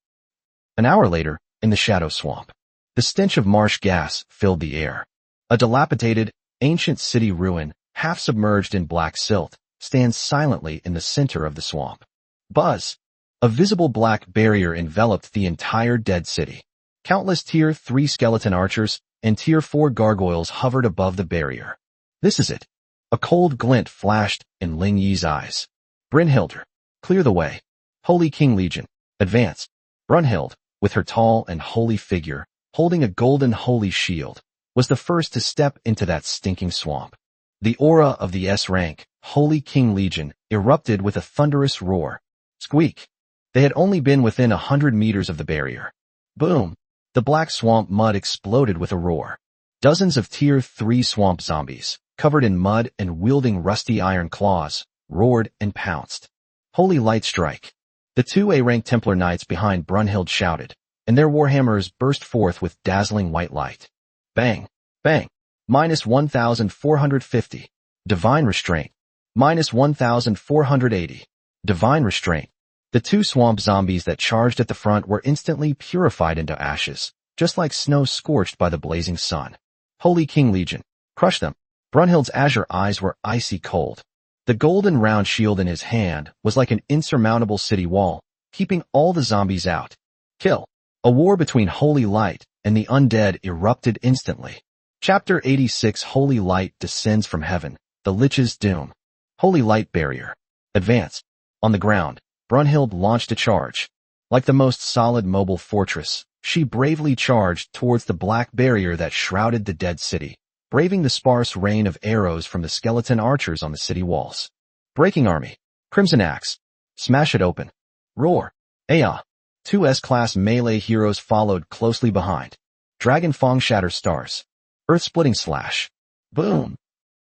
An hour later, in the shadow swamp. The stench of marsh gas filled the air. A dilapidated, ancient city ruin, half submerged in black silt, stands silently in the center of the swamp. Buzz! A visible black barrier enveloped the entire dead city. Countless Tier 3 skeleton archers and Tier 4 gargoyles hovered above the barrier. This is it. A cold glint flashed in Ling Yi's eyes. Brynhilder, clear the way. Holy King Legion, advance. Brunhild, with her tall and holy figure, holding a golden holy shield, was the first to step into that stinking swamp. The aura of the S-rank, Holy King Legion, erupted with a thunderous roar. Squeak! They had only been within 100 meters of the barrier. Boom! The black swamp mud exploded with a roar. Dozens of Tier 3 swamp zombies, covered in mud and wielding rusty iron claws, roared and pounced. Holy Light Strike! The 2 A-rank Templar Knights behind Brunhild shouted, and their warhammers burst forth with dazzling white light. Bang! Bang! Minus 1,450. Divine Restraint. Minus 1,480. Divine Restraint. The 2 swamp zombies that charged at the front were instantly purified into ashes, just like snow scorched by the blazing sun. Holy King Legion. Crush them. Brunhild's azure eyes were icy cold. The golden round shield in his hand was like an insurmountable city wall, keeping all the zombies out. Kill. A war between Holy Light and the undead erupted instantly. Chapter 86 Holy Light descends from heaven, the Lich's doom. Holy Light Barrier. Advance. On the ground, Brunhild launched a charge. Like the most solid mobile fortress, she bravely charged towards the black barrier that shrouded the dead city, braving the sparse rain of arrows from the skeleton archers on the city walls. Breaking army. Crimson axe. Smash it open. Roar. Aya. 2 S-class melee heroes followed closely behind. Dragon Fang shatter stars. Earth-splitting slash. Boom!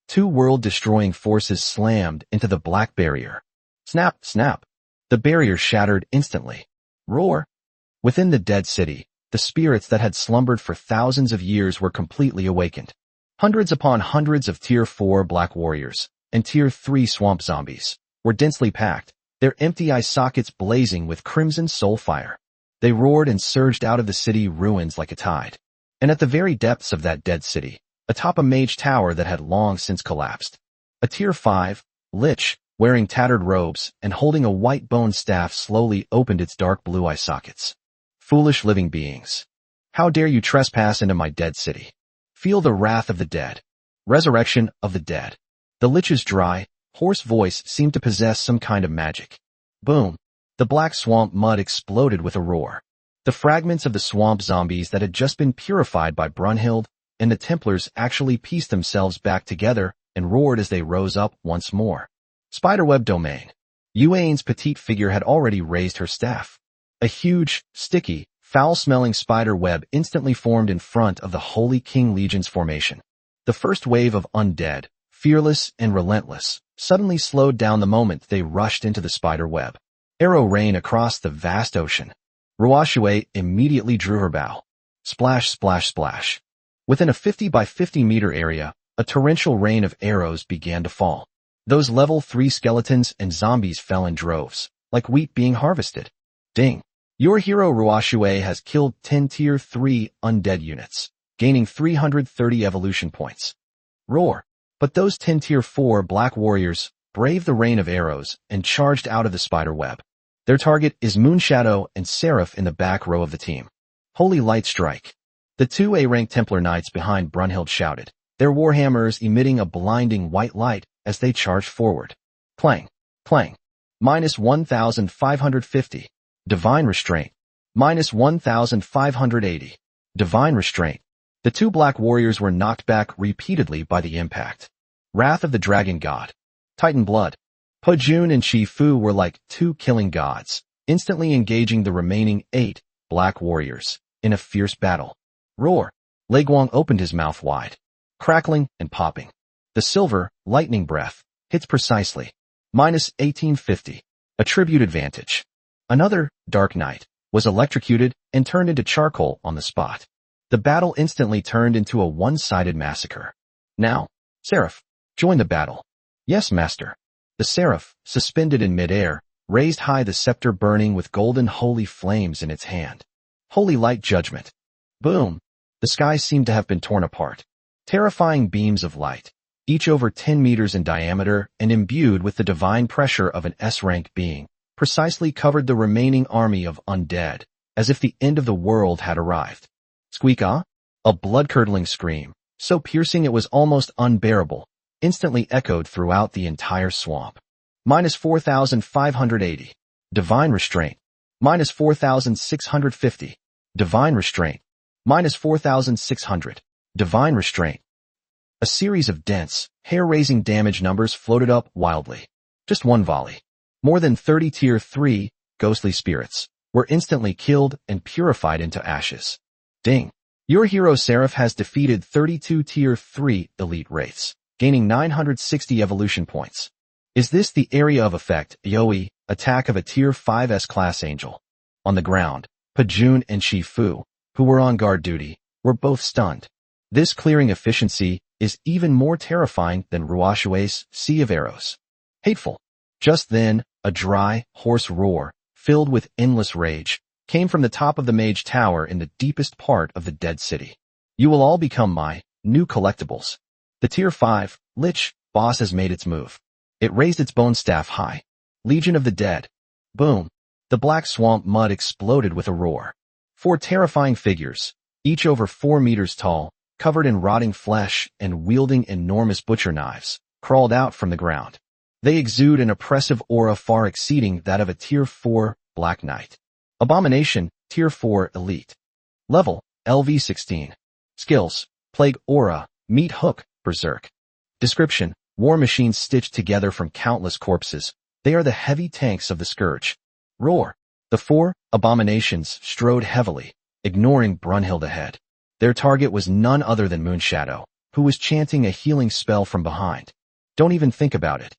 2 world-destroying forces slammed into the black barrier. Snap, snap. The barrier shattered instantly. Roar! Within the dead city, the spirits that had slumbered for thousands of years were completely awakened. Hundreds upon hundreds of Tier 4 black warriors and Tier 3 swamp zombies were densely packed, their empty eye sockets blazing with crimson soul fire. They roared and surged out of the city ruins like a tide. And at the very depths of that dead city, atop a mage tower that had long since collapsed, a Tier 5 lich, wearing tattered robes and holding a white bone staff, slowly opened its dark blue eye sockets. Foolish living beings! How dare you trespass into my dead city? Feel the wrath of the dead. Resurrection of the dead. The lich's dry, hoarse voice seemed to possess some kind of magic. Boom! The black swamp mud exploded with a roar. The fragments of the swamp zombies that had just been purified by Brunhild and the Templars actually pieced themselves back together and roared as they rose up once more. Spiderweb domain. Yuane's petite figure had already raised her staff. A huge, sticky, foul-smelling spider web instantly formed in front of the Holy King Legion's formation. The first wave of undead, fearless and relentless, suddenly slowed down the moment they rushed into the spider web. Arrow rain across the vast ocean. Ruashue immediately drew her bow. Splash, splash, splash. Within a 50 by 50 meter area, a torrential rain of arrows began to fall. Those level 3 skeletons and zombies fell in droves, like wheat being harvested. Ding. Your hero Ruashue has killed 10 Tier 3 undead units, gaining 330 evolution points. Roar. But those 10 Tier 4 black warriors braved the rain of arrows and charged out of the spider web. Their target is Moonshadow and Seraph in the back row of the team. Holy Light Strike. The 2 A-rank Templar Knights behind Brunhild shouted, their warhammers emitting a blinding white light as they charged forward. Clang, clang. Minus 1,550. Divine Restraint. Minus 1,580. Divine Restraint. The two black warriors were knocked back repeatedly by the impact. Wrath of the Dragon God. Titan Blood. Pejun and Shifu were like two killing gods, instantly engaging the remaining 8 black warriors in a fierce battle. Roar. Leguang opened his mouth wide, crackling and popping. The silver, lightning breath, hits precisely. Minus 1850. Attribute advantage. Another, Dark Knight, was electrocuted and turned into charcoal on the spot. The battle instantly turned into a one-sided massacre. Now, Seraph, join the battle. Yes, master. The Seraph, suspended in midair, raised high the scepter burning with golden holy flames in its hand. Holy light judgment. Boom. The sky seemed to have been torn apart. Terrifying beams of light, each over 10 meters in diameter and imbued with the divine pressure of an S-rank being, precisely covered the remaining army of undead, as if the end of the world had arrived. Squeak-ah! A blood-curdling scream, so piercing it was almost unbearable, instantly echoed throughout the entire swamp. Minus 4,580. Divine Restraint. Minus 4,650. Divine Restraint. Minus 4,600. Divine Restraint. A series of dense, hair-raising damage numbers floated up wildly. Just one volley. More than 30 Tier 3 ghostly spirits were instantly killed and purified into ashes. Ding. Your hero Seraph has defeated 32 Tier 3 elite wraiths, gaining 960 evolution points. Is this the area of effect, Yoi, attack of a Tier 5 S-class angel? On the ground, Pejun and Shifu, who were on guard duty, were both stunned. This clearing efficiency is even more terrifying than Ruoshue's Sea of Arrows. Hateful. Just then, a dry, hoarse roar, filled with endless rage, came from the top of the mage tower in the deepest part of the dead city. You will all become my new collectibles. The Tier 5 Lich boss has made its move. It raised its bone staff high. Legion of the Dead. Boom. The black swamp mud exploded with a roar. 4 terrifying figures, each over 4 meters tall, covered in rotting flesh and wielding enormous butcher knives, crawled out from the ground. They exude an oppressive aura far exceeding that of a Tier 4 Black Knight. Abomination, Tier 4 Elite. Level, LV16. Skills, Plague Aura, Meat Hook, Berserk. Description, war machines stitched together from countless corpses. They are the heavy tanks of the Scourge. Roar. The 4 abominations strode heavily, ignoring Brunhild ahead. Their target was none other than Moonshadow, who was chanting a healing spell from behind. Don't even think about it.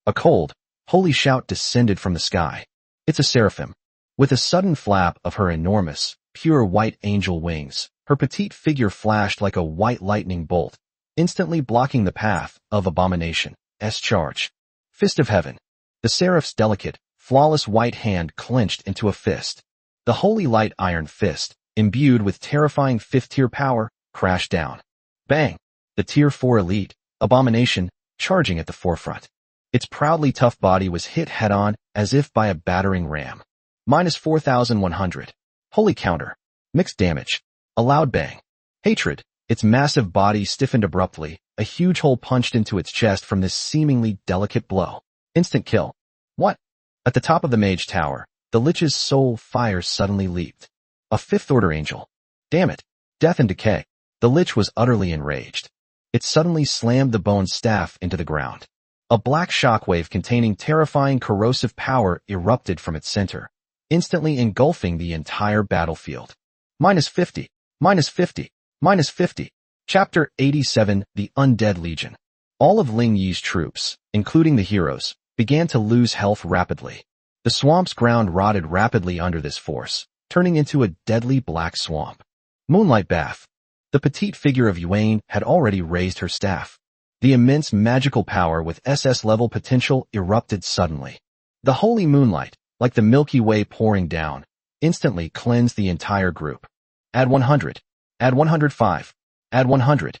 A cold, holy shout descended from the sky. It's a seraphim. With a sudden flap of her enormous, pure white angel wings, her petite figure flashed like a white lightning bolt, instantly blocking the path of Abomination's charge. Fist of Heaven. The seraph's delicate, flawless white hand clenched into a fist. The holy light iron fist, imbued with terrifying 5th-tier power, crashed down. Bang! The Tier 4 Elite, Abomination, charging at the forefront. Its proudly tough body was hit head-on, as if by a battering ram. Minus 4,100. Holy counter. Mixed damage. A loud bang. Hatred. Its massive body stiffened abruptly, a huge hole punched into its chest from this seemingly delicate blow. Instant kill. What? At the top of the mage tower, the Lich's soul fire suddenly leaped. A 5th-order angel. Damn it. Death and decay. The Lich was utterly enraged. It suddenly slammed the bone staff into the ground. A black shockwave containing terrifying corrosive power erupted from its center, instantly engulfing the entire battlefield. Minus 50. Minus 50. Minus 50. Chapter 87, The Undead Legion. All of Ling Yi's troops, including the heroes, began to lose health rapidly. The swamp's ground rotted rapidly under this force, turning into a deadly black swamp. Moonlight Bath. The petite figure of Yuan had already raised her staff. The immense magical power with SS-level potential erupted suddenly. The holy moonlight, like the Milky Way pouring down, instantly cleansed the entire group. Add 100. Add 105. Add 100.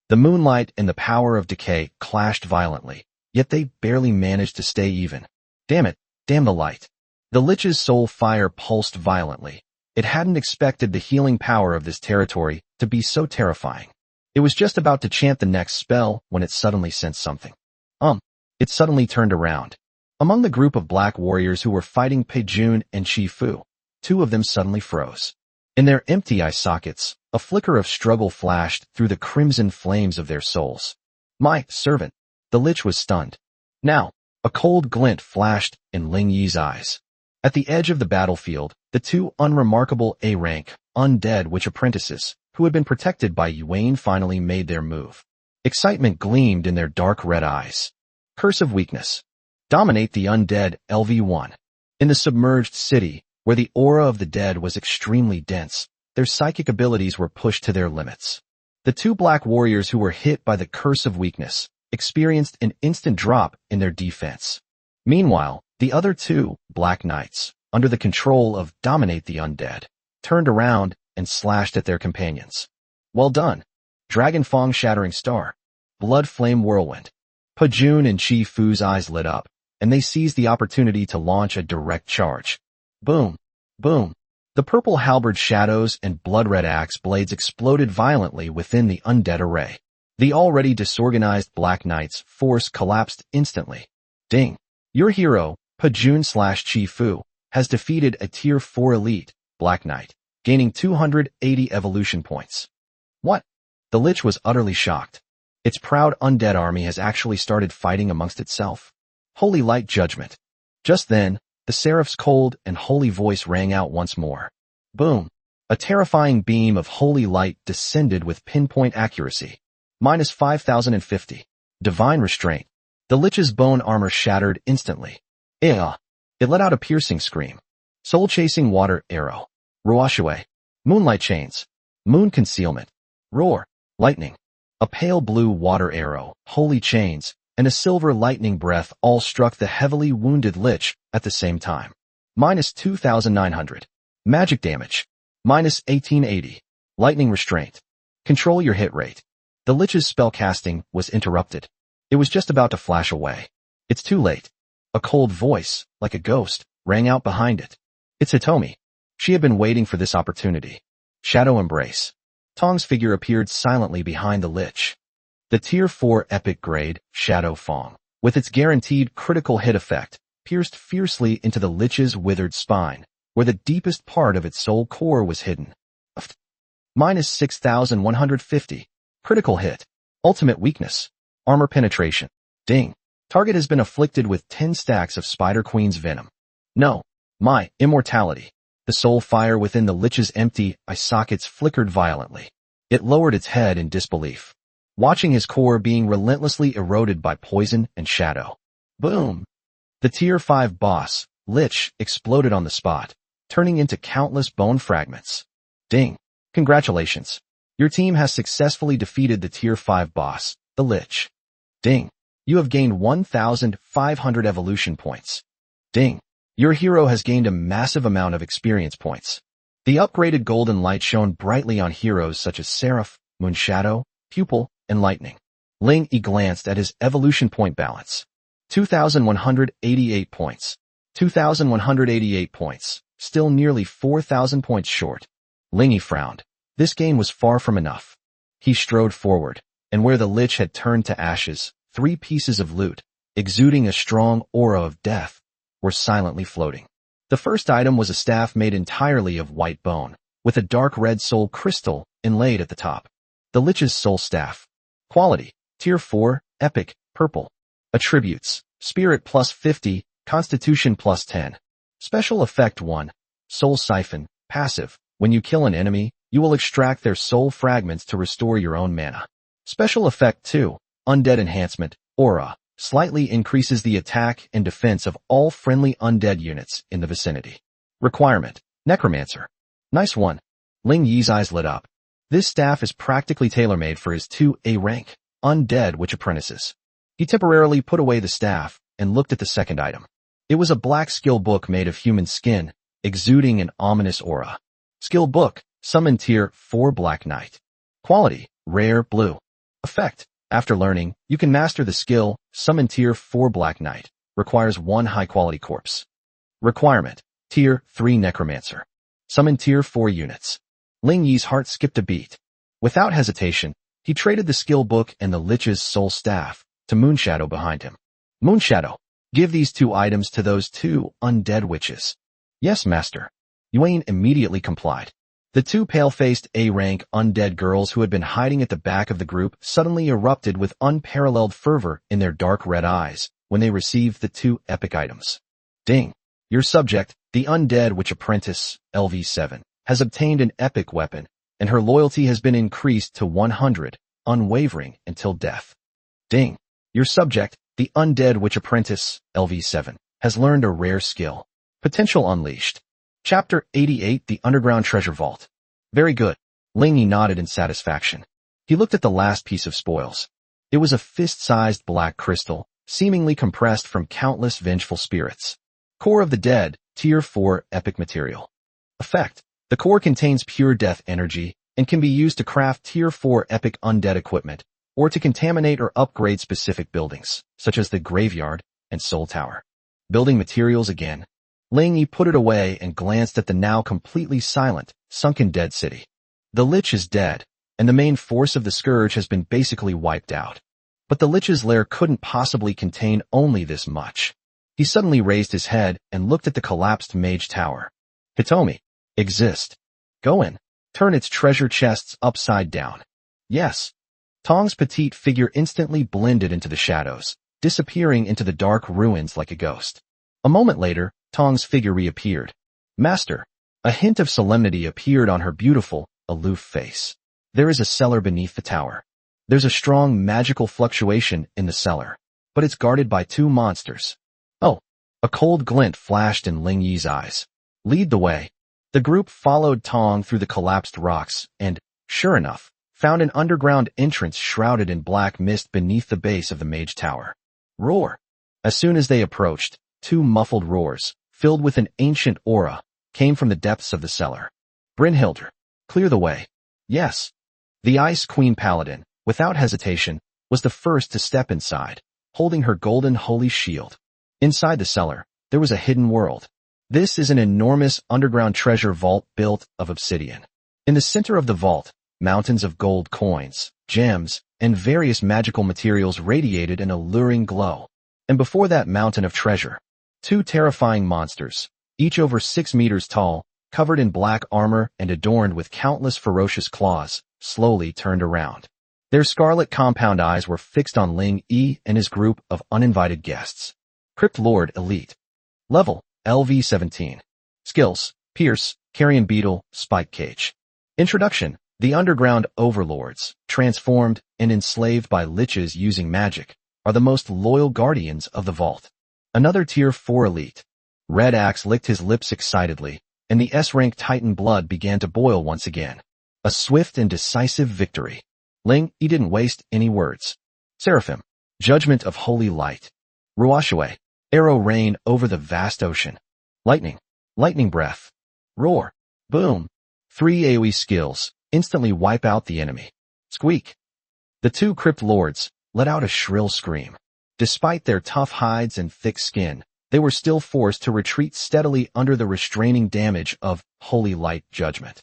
The moonlight and the power of decay clashed violently, yet they barely managed to stay even. Damn it, damn the light. The Lich's soul fire pulsed violently. It hadn't expected the healing power of this territory to be so terrifying. It was just about to chant the next spell when it suddenly sensed something. It suddenly turned around. Among the group of black warriors who were fighting Pei-jun and Chi-fu, two of them suddenly froze. In their empty eye sockets, a flicker of struggle flashed through the crimson flames of their souls. My servant. The lich was stunned. Now, a cold glint flashed in Ling Yi's eyes. At the edge of the battlefield, the two unremarkable A-rank, undead witch apprentices, who had been protected by Yuan, finally made their move. Excitement gleamed in their dark red eyes. Curse of weakness. Dominate the undead, LV1. In the submerged city, where the aura of the dead was extremely dense, their psychic abilities were pushed to their limits. The two black warriors who were hit by the curse of weakness experienced an instant drop in their defense. Meanwhile, the other two, black knights, under the control of Dominate the Undead, turned around and slashed at their companions. Well done. Dragon Fang Shattering Star. Blood Flame Whirlwind. Pei-jun and Chi-fu's eyes lit up, and they seized the opportunity to launch a direct charge. Boom. Boom. The purple halberd shadows and blood-red axe blades exploded violently within the undead array. The already disorganized Black Knight's force collapsed instantly. Ding. Your hero, Pei-jun/Chi-fu, has defeated a Tier 4 elite, Black Knight, gaining 280 evolution points. What? The lich was utterly shocked. Its proud undead army has actually started fighting amongst itself. Holy light judgment. Just then, the seraph's cold and holy voice rang out once more. Boom. A terrifying beam of holy light descended with pinpoint accuracy. Minus 5050. Divine restraint. The lich's bone armor shattered instantly. It let out a piercing scream. Soul-chasing water arrow. Ruashue. Moonlight chains. Moon concealment. Roar. Lightning. A pale blue water arrow, holy chains, and a silver lightning breath all struck the heavily wounded lich at the same time. Minus 2,900. Magic damage. Minus 1880. Lightning restraint. Control your hit rate. The lich's spellcasting was interrupted. It was just about to flash away. It's too late. A cold voice, like a ghost, rang out behind it. It's Hitomi. She had been waiting for this opportunity. Shadow Embrace. Tong's figure appeared silently behind the lich. The Tier 4 epic grade, Shadow Fang, with its guaranteed critical hit effect, pierced fiercely into the lich's withered spine, where the deepest part of its soul core was hidden. Minus 6,150. Critical hit. Ultimate weakness. Armor penetration. Ding. Target has been afflicted with 10 stacks of Spider Queen's venom. No. My immortality. The soul fire within the lich's empty eye sockets flickered violently. It lowered its head in disbelief, watching his core being relentlessly eroded by poison and shadow. Boom! The Tier 5 boss, Lich, exploded on the spot, turning into countless bone fragments. Ding! Congratulations! Your team has successfully defeated the Tier 5 boss, the Lich. Ding! You have gained 1,500 evolution points. Ding! Your hero has gained a massive amount of experience points. The upgraded golden light shone brightly on heroes such as Seraph, Moonshadow, Pupil, and Lightning. Ling Yi glanced at his evolution point balance. 2,188 points. 2,188 points. Still nearly 4,000 points short. Ling Yi frowned. This game was far from enough. He strode forward, and where the lich had turned to ashes, 3 pieces of loot, exuding a strong aura of death, were silently floating. The first item was a staff made entirely of white bone, with a dark red soul crystal inlaid at the top. The Lich's Soul Staff. Quality: Tier 4, Epic, Purple. Attributes: Spirit plus 50, Constitution plus 10. Special Effect 1. Soul Siphon. Passive: When you kill an enemy, you will extract their soul fragments to restore your own mana. Special Effect 2. Undead Enhancement, Aura. Slightly increases the attack and defense of all friendly undead units in the vicinity. Requirement: Necromancer. Nice one. Ling Yi's eyes lit up. This staff is practically tailor-made for his 2A rank, undead witch apprentices. He temporarily put away the staff and looked at the second item. It was a black skill book made of human skin, exuding an ominous aura. Skill book: Summon Tier 4 Black Knight. Quality: Rare Blue. Effect: After learning, you can master the skill, Summon Tier 4 Black Knight. Requires 1 high-quality corpse. Requirement: Tier 3 Necromancer. Summon Tier 4 units. Ling Yi's heart skipped a beat. Without hesitation, He traded the skill book and the Lich's soul staff to Moonshadow behind him. Moonshadow, give these 2 items to those 2 undead witches. Yes, master. Yuan immediately complied. The 2 pale-faced A-rank undead girls who had been hiding at the back of the group suddenly erupted with unparalleled fervor in their dark red eyes when they received the 2 epic items. Ding! Your subject, the undead witch apprentice, LV7, has obtained an epic weapon, and her loyalty has been increased to 100, unwavering until death. Ding! Your subject, the undead witch apprentice, LV7, has learned a rare skill. Potential unleashed. Chapter 88, The Underground Treasure Vault. Very good. Lingy nodded in satisfaction. He looked at the last piece of spoils. It was a fist-sized black crystal, seemingly compressed from countless vengeful spirits. Core of the Dead, Tier 4 Epic Material. Effect. The core contains pure death energy and can be used to craft Tier 4 Epic Undead equipment, or to contaminate or upgrade specific buildings, such as the Graveyard and Soul Tower. Building materials again. Lingy put it away and glanced at the now completely silent, sunken dead city. The Lich is dead, and the main force of the Scourge has been basically wiped out. But the Lich's lair couldn't possibly contain only this much. He suddenly raised his head and looked at the collapsed mage tower. Hitomi. Exist. Go in. Turn its treasure chests upside down. Yes. Tong's petite figure instantly blended into the shadows, disappearing into the dark ruins like a ghost. A moment later, Tong's figure reappeared. Master. A hint of solemnity appeared on her beautiful, aloof face. There is a cellar beneath the tower. There's a strong magical fluctuation in the cellar, but it's guarded by 2 monsters. Oh. A cold glint flashed in Ling Yi's eyes. Lead the way. The group followed Tong through the collapsed rocks and, sure enough, found an underground entrance shrouded in black mist beneath the base of the mage tower. Roar. As soon as they approached, 2 muffled roars, filled with an ancient aura, came from the depths of the cellar. Brynhilder, clear the way. Yes. The Ice Queen Paladin, without hesitation, was the first to step inside, holding her golden holy shield. Inside the cellar, there was a hidden world. This is an enormous underground treasure vault built of obsidian. In the center of the vault, mountains of gold coins, gems, and various magical materials radiated an alluring glow. And before that mountain of treasure, 2 terrifying monsters, each over 6 meters tall, covered in black armor and adorned with countless ferocious claws, slowly turned around. Their scarlet compound eyes were fixed on Ling Yi and his group of uninvited guests. Crypt Lord Elite. Level, LV17. Skills, Pierce, Carrion Beetle, Spike Cage. Introduction. The underground overlords, transformed and enslaved by liches using magic, are the most loyal guardians of the vault. Another Tier 4 Elite. Red Axe licked his lips excitedly, and the S-rank Titan blood began to boil once again. A swift and decisive victory. Ling Yi didn't waste any words. Seraphim. Judgment of Holy Light. Ruashue. Arrow rain over the vast ocean. Lightning. Lightning breath. Roar. Boom. 3 AoE skills. Instantly wipe out the enemy. Squeak. The 2 Crypt Lords let out a shrill scream. Despite their tough hides and thick skin, they were still forced to retreat steadily under the restraining damage of Holy Light Judgment.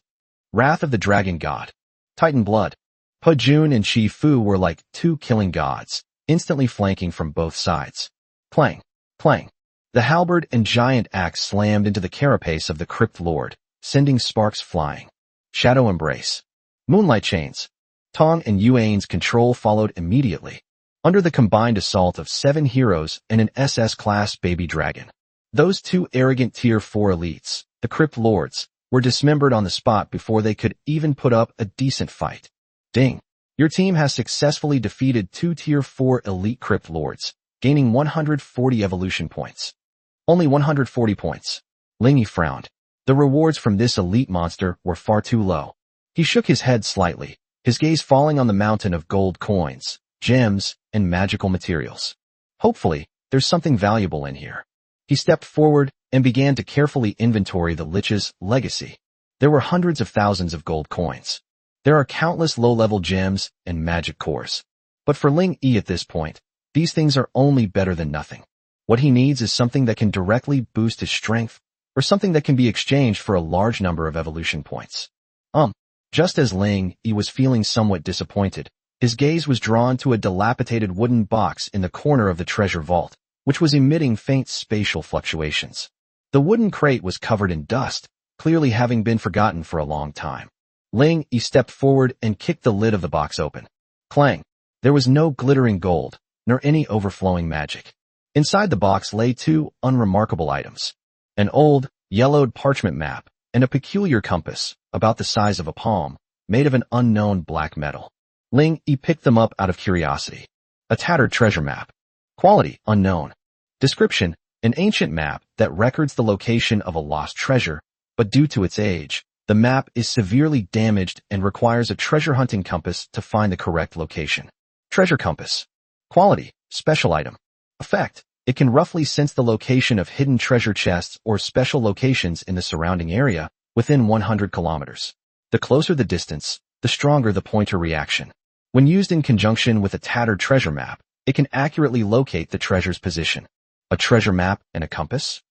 Wrath of the Dragon God. Titan Blood. Pajun and Shi Fu were like 2 killing gods, instantly flanking from both sides. Clang. Clang. The halberd and giant axe slammed into the carapace of the Crypt Lord, sending sparks flying. Shadow Embrace. Moonlight Chains. Tong and Yuan's control followed immediately, under the combined assault of 7 heroes and an SS-class baby dragon. Those 2 arrogant Tier 4 elites, the Crypt Lords, were dismembered on the spot before they could even put up a decent fight. Ding. Your team has successfully defeated 2 Tier 4 elite Crypt Lords, gaining 140 evolution points. Only 140 points. Ling Yi frowned. The rewards from this elite monster were far too low. He shook his head slightly, his gaze falling on the mountain of gold coins, gems, and magical materials. Hopefully, there's something valuable in here. He stepped forward and began to carefully inventory the Lich's legacy. There were hundreds of thousands of gold coins. There are countless low-level gems and magic cores. But for Ling Yi at this point, these things are only better than nothing. What he needs is something that can directly boost his strength, or something that can be exchanged for a large number of evolution points. Just as Ling Yi was feeling somewhat disappointed, His gaze was drawn to a dilapidated wooden box in the corner of the treasure vault, which was emitting faint spatial fluctuations. The wooden crate was covered in dust, clearly having been forgotten for a long time. Ling Yi stepped forward and kicked the lid of the box open. Clang! There was no glittering gold, nor any overflowing magic. Inside the box lay two unremarkable items: an old, yellowed parchment map and a peculiar compass, about the size of a palm, made of an unknown black metal. Ling Yi picked them up out of curiosity. A tattered treasure map. Quality unknown. Description: an ancient map that records the location of a lost treasure, but due to its age, the map is severely damaged and requires a treasure hunting compass to find the correct location. Treasure compass. Quality: special item. Effect: it can roughly sense the location of hidden treasure chests or special locations in the surrounding area within 100 kilometers. The closer the distance, the stronger the pointer reaction. When used in conjunction with a tattered treasure map, it can accurately locate the treasure's position. A treasure map and a compass?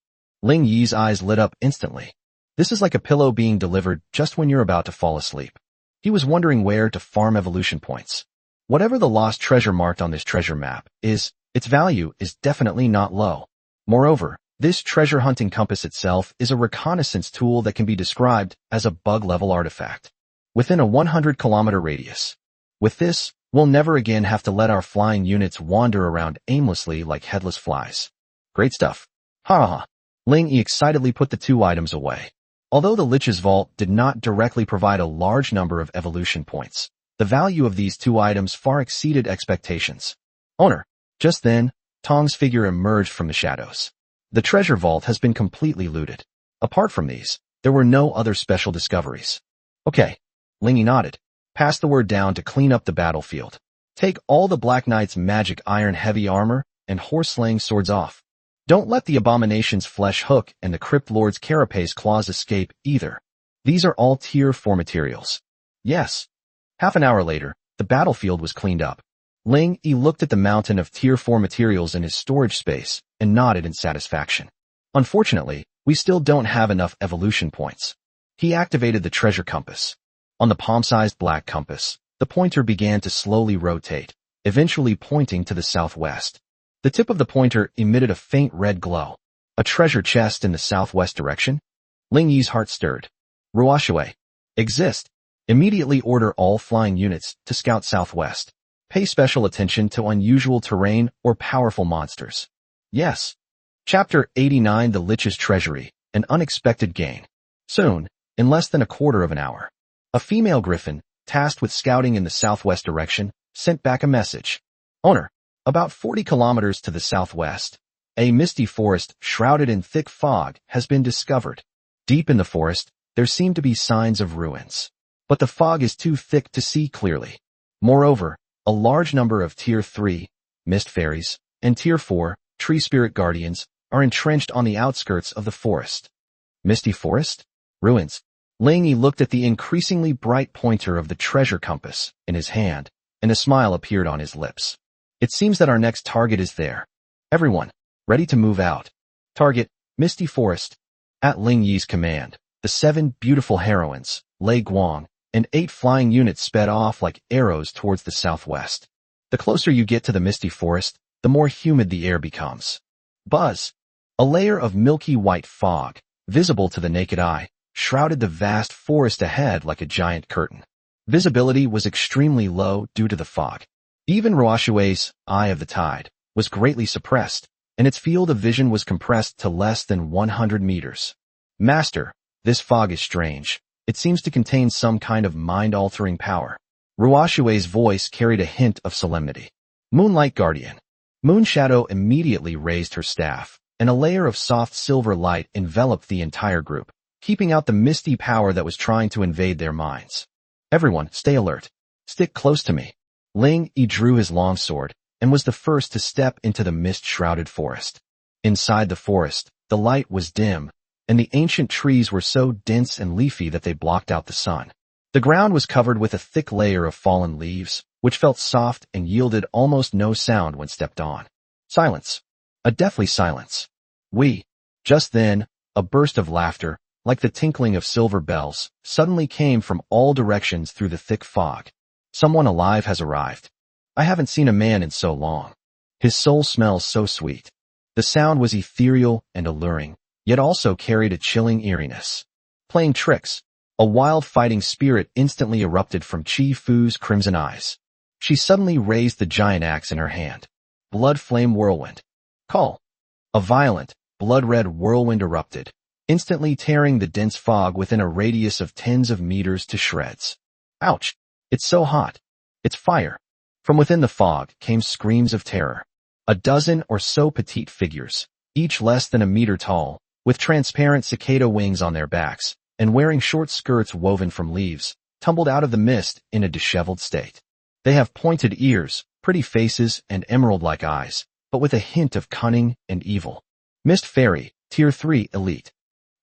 Ling Yi's eyes lit up instantly. This is like a pillow being delivered just when you're about to fall asleep. He was wondering where to farm evolution points. Whatever the lost treasure marked on this treasure map is, its value is definitely not low. Moreover, this treasure hunting compass itself is a reconnaissance tool that can be described as a bug-level artifact. Within a 100-kilometer radius. With this, we'll never again have to let our flying units wander around aimlessly like headless flies. Great stuff. Ha ha ha. Ling Yi excitedly put the two items away. Although the Lich's Vault did not directly provide a large number of evolution points, the value of these two items far exceeded expectations. Owner. Just then, Tong's figure emerged from the shadows. The treasure vault has been completely looted. Apart from these, there were no other special discoveries. Okay. Ling Yi nodded. Pass the word down to clean up the battlefield. Take all the Black Knight's magic iron heavy armor and horse-slaying swords off. Don't let the Abomination's flesh hook and the Crypt Lord's carapace claws escape either. These are all Tier 4 materials. Yes. Half an hour later, the battlefield was cleaned up. Ling Yi looked at the mountain of Tier 4 materials in his storage space and nodded in satisfaction. Unfortunately, we still don't have enough evolution points. He activated the treasure compass. On the palm-sized black compass, the pointer began to slowly rotate, eventually pointing to the southwest. The tip of the pointer emitted a faint red glow. A treasure chest in the southwest direction? Ling Yi's heart stirred. Ruoxue. Exist. Immediately order all flying units to scout southwest. Pay special attention to unusual terrain or powerful monsters. Yes. Chapter 89: The Lich's Treasury, an unexpected gain. Soon, in less than a quarter of an hour, a female griffin, tasked with scouting in the southwest direction, sent back a message. Owner. About 40 kilometers to the southwest, a misty forest shrouded in thick fog has been discovered. Deep in the forest, there seem to be signs of ruins. But the fog is too thick to see clearly. Moreover, a large number of Tier 3, mist fairies, and Tier 4, tree spirit guardians, are entrenched on the outskirts of the forest. Misty forest? Ruins. Ling Yi looked at the increasingly bright pointer of the treasure compass in his hand, and a smile appeared on his lips. It seems that our next target is there. Everyone, ready to move out. Target, Misty Forest. At Ling Yi's command, the 7 beautiful heroines, Lei Guang, and 8 flying units sped off like arrows towards the southwest. The closer you get to the Misty Forest, the more humid the air becomes. Buzz. A layer of milky white fog, visible to the naked eye, shrouded the vast forest ahead like a giant curtain. Visibility was extremely low due to the fog. Even Ruoxue's Eye of the Tide was greatly suppressed, and its field of vision was compressed to less than 100 meters. Master, this fog is strange. It seems to contain some kind of mind-altering power. Ruoxue's voice carried a hint of solemnity. Moonlight Guardian. Moonshadow immediately raised her staff, and a layer of soft silver light enveloped the entire group, keeping out the misty power that was trying to invade their minds. Everyone, stay alert. Stick close to me. Ling Yi drew his long sword, and was the first to step into the mist-shrouded forest. Inside the forest, the light was dim, and the ancient trees were so dense and leafy that they blocked out the sun. The ground was covered with a thick layer of fallen leaves, which felt soft and yielded almost no sound when stepped on. Silence. A deathly silence. Just then, a burst of laughter, like the tinkling of silver bells, suddenly came from all directions through the thick fog. Someone alive has arrived. I haven't seen a man in so long. His soul smells so sweet. The sound was ethereal and alluring, yet also carried a chilling eeriness. Playing tricks. A wild fighting spirit instantly erupted from Chi Fu's crimson eyes. She suddenly raised the giant axe in her hand. Blood flame whirlwind. Call. A violent, blood-red whirlwind erupted, instantly tearing the dense fog within a radius of tens of meters to shreds. Ouch! It's so hot. It's fire. From within the fog came screams of terror. A dozen or so petite figures, each less than a meter tall, with transparent cicada wings on their backs, and wearing short skirts woven from leaves, tumbled out of the mist in a disheveled state. They have pointed ears, pretty faces, and emerald-like eyes, but with a hint of cunning and evil. Mist Fairy, Tier 3 Elite.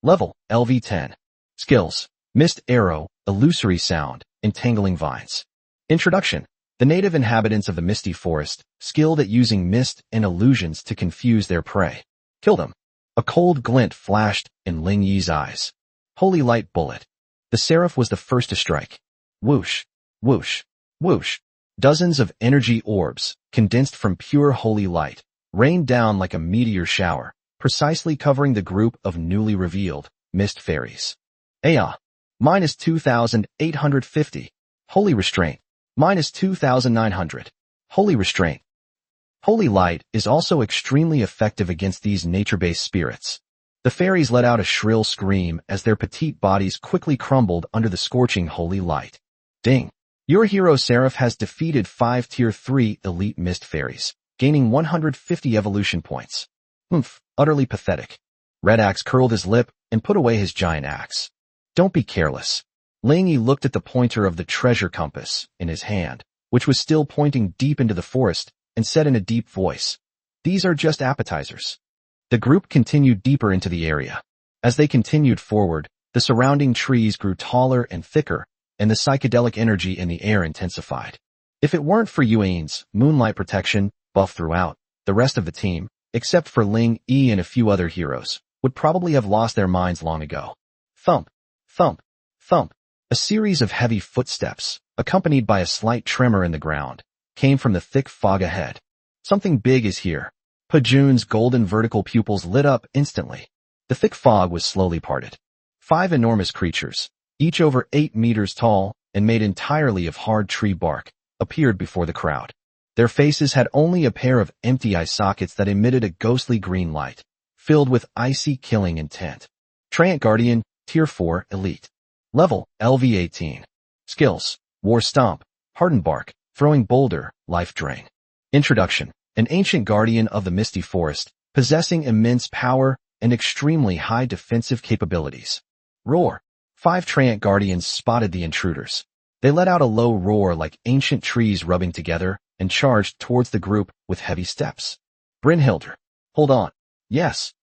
Level, LV10. Skills, Mist Arrow, Illusory Sound, Entangling Vines. Introduction. The native inhabitants of the misty forest, skilled at using mist and illusions to confuse their prey. Kill them. A cold glint flashed in Ling Yi's eyes. Holy light bullet. The seraph was the first to strike. Whoosh, whoosh, whoosh. Dozens of energy orbs, condensed from pure holy light, rained down like a meteor shower, precisely covering the group of newly revealed mist fairies. Aya. Minus 2,850. Holy restraint. Minus 2,900. Holy restraint. Holy light is also extremely effective against these nature-based spirits. The fairies let out a shrill scream as their petite bodies quickly crumbled under the scorching holy light. Ding. Your hero Seraph has defeated 5 Tier 3 Elite Mist Fairies, gaining 150 evolution points. Oomph, utterly pathetic. Red Axe curled his lip and put away his giant axe. Don't be careless. Ling Yi looked at the pointer of the treasure compass in his hand, which was still pointing deep into the forest, and said in a deep voice, "These are just appetizers." The group continued deeper into the area. As they continued forward, the surrounding trees grew taller and thicker, and the psychedelic energy in the air intensified. If it weren't for Yuan's moonlight protection buff throughout, the rest of the team, except for Ling Yi and a few other heroes, would probably have lost their minds long ago. Thump, thump, thump. A series of heavy footsteps, accompanied by a slight tremor in the ground, came from the thick fog ahead. Something big is here. Pajun's golden vertical pupils lit up instantly. The thick fog was slowly parted. 5 enormous creatures, each over 8 meters tall and made entirely of hard tree bark, appeared before the crowd. Their faces had only a pair of empty eye sockets that emitted a ghostly green light, filled with icy killing intent. Treant Guardian, Tier 4 Elite. Level, LV18. Skills, War Stomp, Hardened Bark, Throwing Boulder, Life Drain. Introduction. An ancient guardian of the misty forest, possessing immense power and extremely high defensive capabilities. Roar. 5 Treant Guardians spotted the intruders. They let out a low roar like ancient trees rubbing together and charged towards the group with heavy steps. Brynhilde. Hold on. Yes.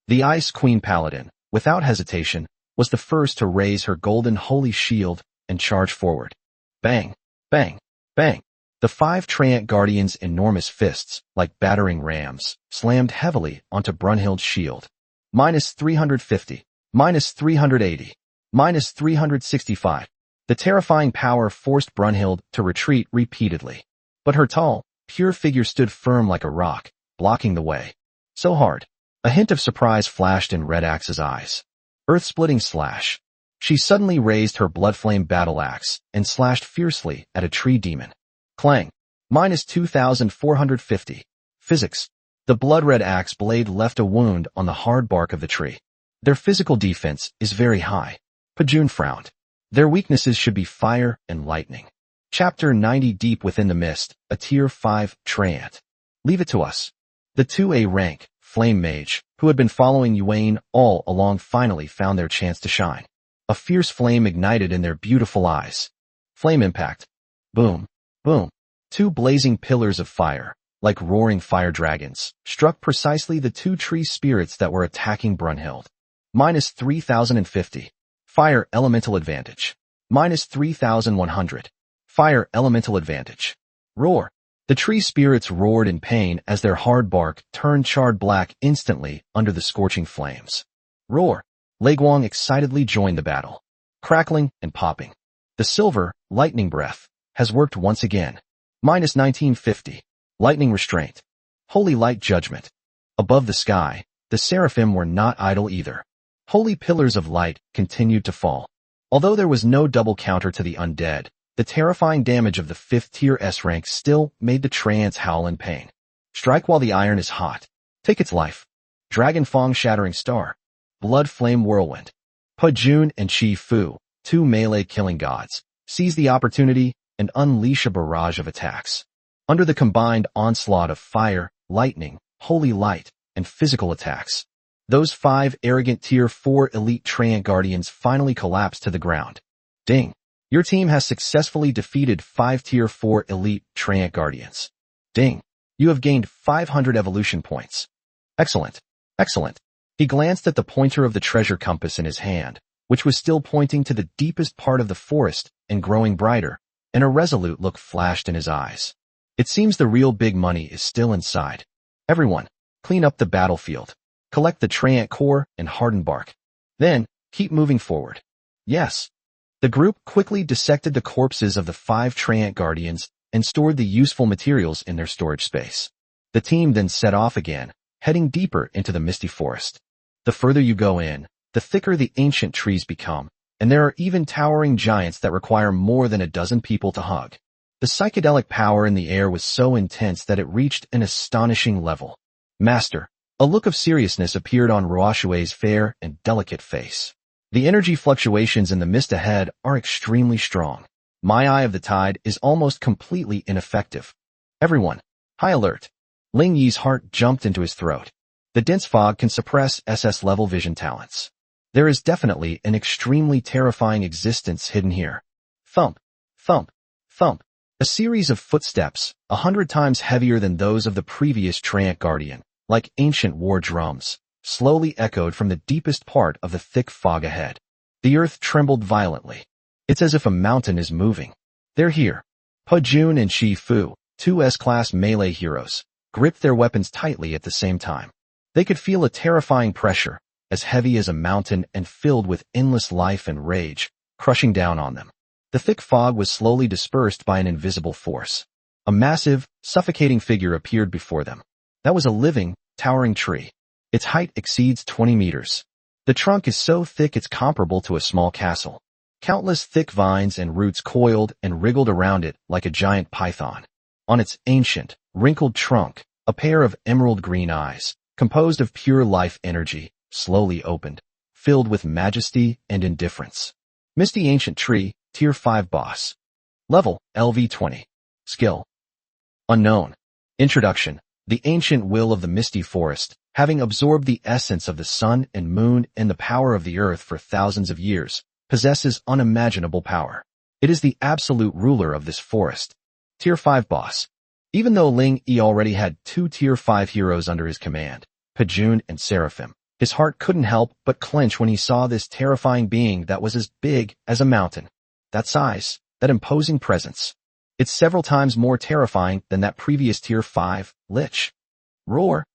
The Ice Queen Paladin, without hesitation, was the first to raise her golden holy shield and charge forward. Bang, bang, bang. The 5 Treant Guardians' enormous fists, like battering rams, slammed heavily onto Brunhild's shield. Minus 350, minus 380, minus 365. The terrifying power forced Brunhild to retreat repeatedly. But her tall, pure figure stood firm like a rock, blocking the way. So hard. A hint of surprise flashed in Red Axe's eyes. Earth-splitting slash. She suddenly raised her blood-flame battle axe and slashed fiercely at a tree demon. Clang. Minus 2,450. Physics. The blood-red axe blade left a wound on the hard bark of the tree. Their physical defense is very high. Pajun frowned. Their weaknesses should be fire and lightning. Chapter 90. Deep within the mist, a Tier 5 Treant. Leave it to us. The 2A rank, Flame Mage, who had been following Yuan all along finally found their chance to shine. A fierce flame ignited in their beautiful eyes. Flame impact. Boom, boom. 2 blazing pillars of fire, like roaring fire dragons, struck precisely the 2 tree spirits that were attacking Brunhild. Minus 3,050. Fire elemental advantage. Minus 3,100. Fire elemental advantage. Roar. The tree spirits roared in pain as their hard bark turned charred black instantly under the scorching flames. Roar. Leguang excitedly joined the battle, crackling and popping. The silver, lightning breath, has worked once again. Minus 1950. Lightning restraint. Holy light judgment. Above the sky, the seraphim were not idle either. Holy pillars of light continued to fall. Although there was no double counter to the undead, the terrifying damage of the 5th tier S rank still made the treants howl in pain. Strike while the iron is hot. Take its life. Dragon Fong Shattering Star. Blood Flame Whirlwind. Pajun and Chi Fu, 2 melee killing gods, seize the opportunity and unleash a barrage of attacks. Under the combined onslaught of fire, lightning, holy light, and physical attacks, those 5 arrogant Tier 4 elite treant guardians finally collapsed to the ground. Ding! Your team has successfully defeated 5 Tier 4 elite treant guardians. Ding! You have gained 500 evolution points. Excellent. Excellent. He glanced at the pointer of the treasure compass in his hand, which was still pointing to the deepest part of the forest and growing brighter, and a resolute look flashed in his eyes. It seems the real big money is still inside. Everyone, clean up the battlefield. Collect the treant core and hardened bark. Then, keep moving forward. Yes. The group quickly dissected the corpses of the 5 treant guardians and stored the useful materials in their storage space. The team then set off again, heading deeper into the misty forest. The further you go in, the thicker the ancient trees become, and there are even towering giants that require more than a dozen people to hug. The psychedelic power in the air was so intense that it reached an astonishing level. Master, a look of seriousness appeared on Ruoshue's fair and delicate face. The energy fluctuations in the mist ahead are extremely strong. My Eye of the Tide is almost completely ineffective. Everyone, high alert. Ling Yi's heart jumped into his throat. The dense fog can suppress SS-level vision talents. There is definitely an extremely terrifying existence hidden here. Thump, thump, thump. A series of footsteps, 100 times heavier than those of the previous treant guardian, like ancient war drums, slowly echoed from the deepest part of the thick fog ahead. The earth trembled violently. It's as if a mountain is moving. They're here. Pajun and Chi Fu, 2 S-class melee heroes, gripped their weapons tightly at the same time. They could feel a terrifying pressure, as heavy as a mountain and filled with endless life and rage, crushing down on them. The thick fog was slowly dispersed by an invisible force. A massive, suffocating figure appeared before them. That was a living, towering tree. Its height exceeds 20 meters. The trunk is so thick it's comparable to a small castle. Countless thick vines and roots coiled and wriggled around it like a giant python. On its ancient, wrinkled trunk, a pair of emerald green eyes, composed of pure life energy, slowly opened, filled with majesty and indifference. Misty Ancient Tree, Tier 5 Boss. Level, LV20. Skill. Unknown. Introduction. The ancient will of the misty forest, having absorbed the essence of the sun and moon and the power of the earth for thousands of years, possesses unimaginable power. It is the absolute ruler of this forest. Tier 5 Boss. Even though Ling Yi already had 2 Tier 5 heroes under his command, Pajun and Seraphim, his heart couldn't help but clench when he saw this terrifying being that was as big as a mountain. That size, that imposing presence. It's several times more terrifying than that previous Tier 5, Lich. Roar.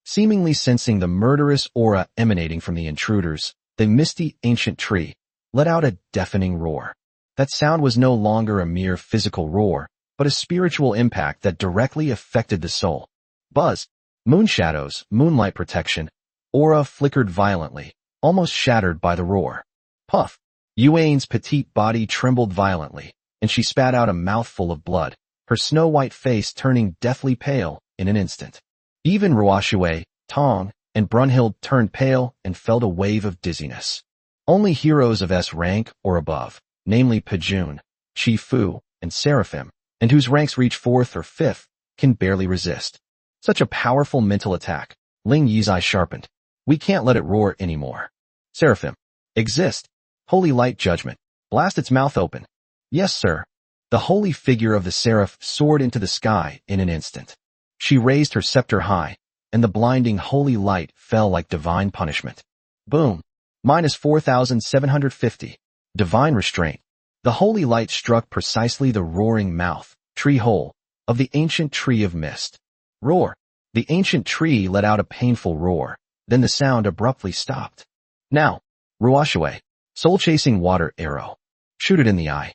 Seemingly sensing the murderous aura emanating from the intruders, the misty ancient tree let out a deafening roar. That sound was no longer a mere physical roar, but a spiritual impact that directly affected the soul. Buzz. Moon shadows, moonlight protection. Aura flickered violently, almost shattered by the roar. Puff. Yuane's petite body trembled violently, and she spat out a mouthful of blood, her snow-white face turning deathly pale in an instant. Even Ruoshue, Tong, and Brunhild turned pale and felt a wave of dizziness. Only heroes of S rank or above, namely Pajun, Chi Fu, and Seraphim, and whose ranks reach 4th or 5th, can barely resist. Such a powerful mental attack. Ling Yi's eye sharpened. We can't let it roar anymore. Seraphim. Exist. Holy light judgment. Blast its mouth open. Yes, sir. The holy figure of the seraph soared into the sky in an instant. She raised her scepter high, and the blinding holy light fell like divine punishment. Boom. Minus 4,750. Divine restraint. The holy light struck precisely the roaring mouth, tree hole, of the ancient tree of mist. Roar. The ancient tree let out a painful roar, then the sound abruptly stopped. Now, Ruoshue. Soul-chasing water arrow. Shoot it in the eye.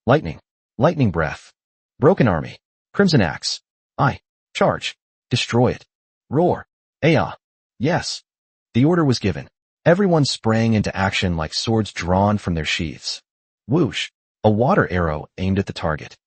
Lightning. Lightning breath. Broken army. Crimson axe. I. Charge. Destroy it. Roar. Aya. Yes. The order was given. Everyone sprang into action like swords drawn from their sheaths. Whoosh. A water arrow aimed at the target.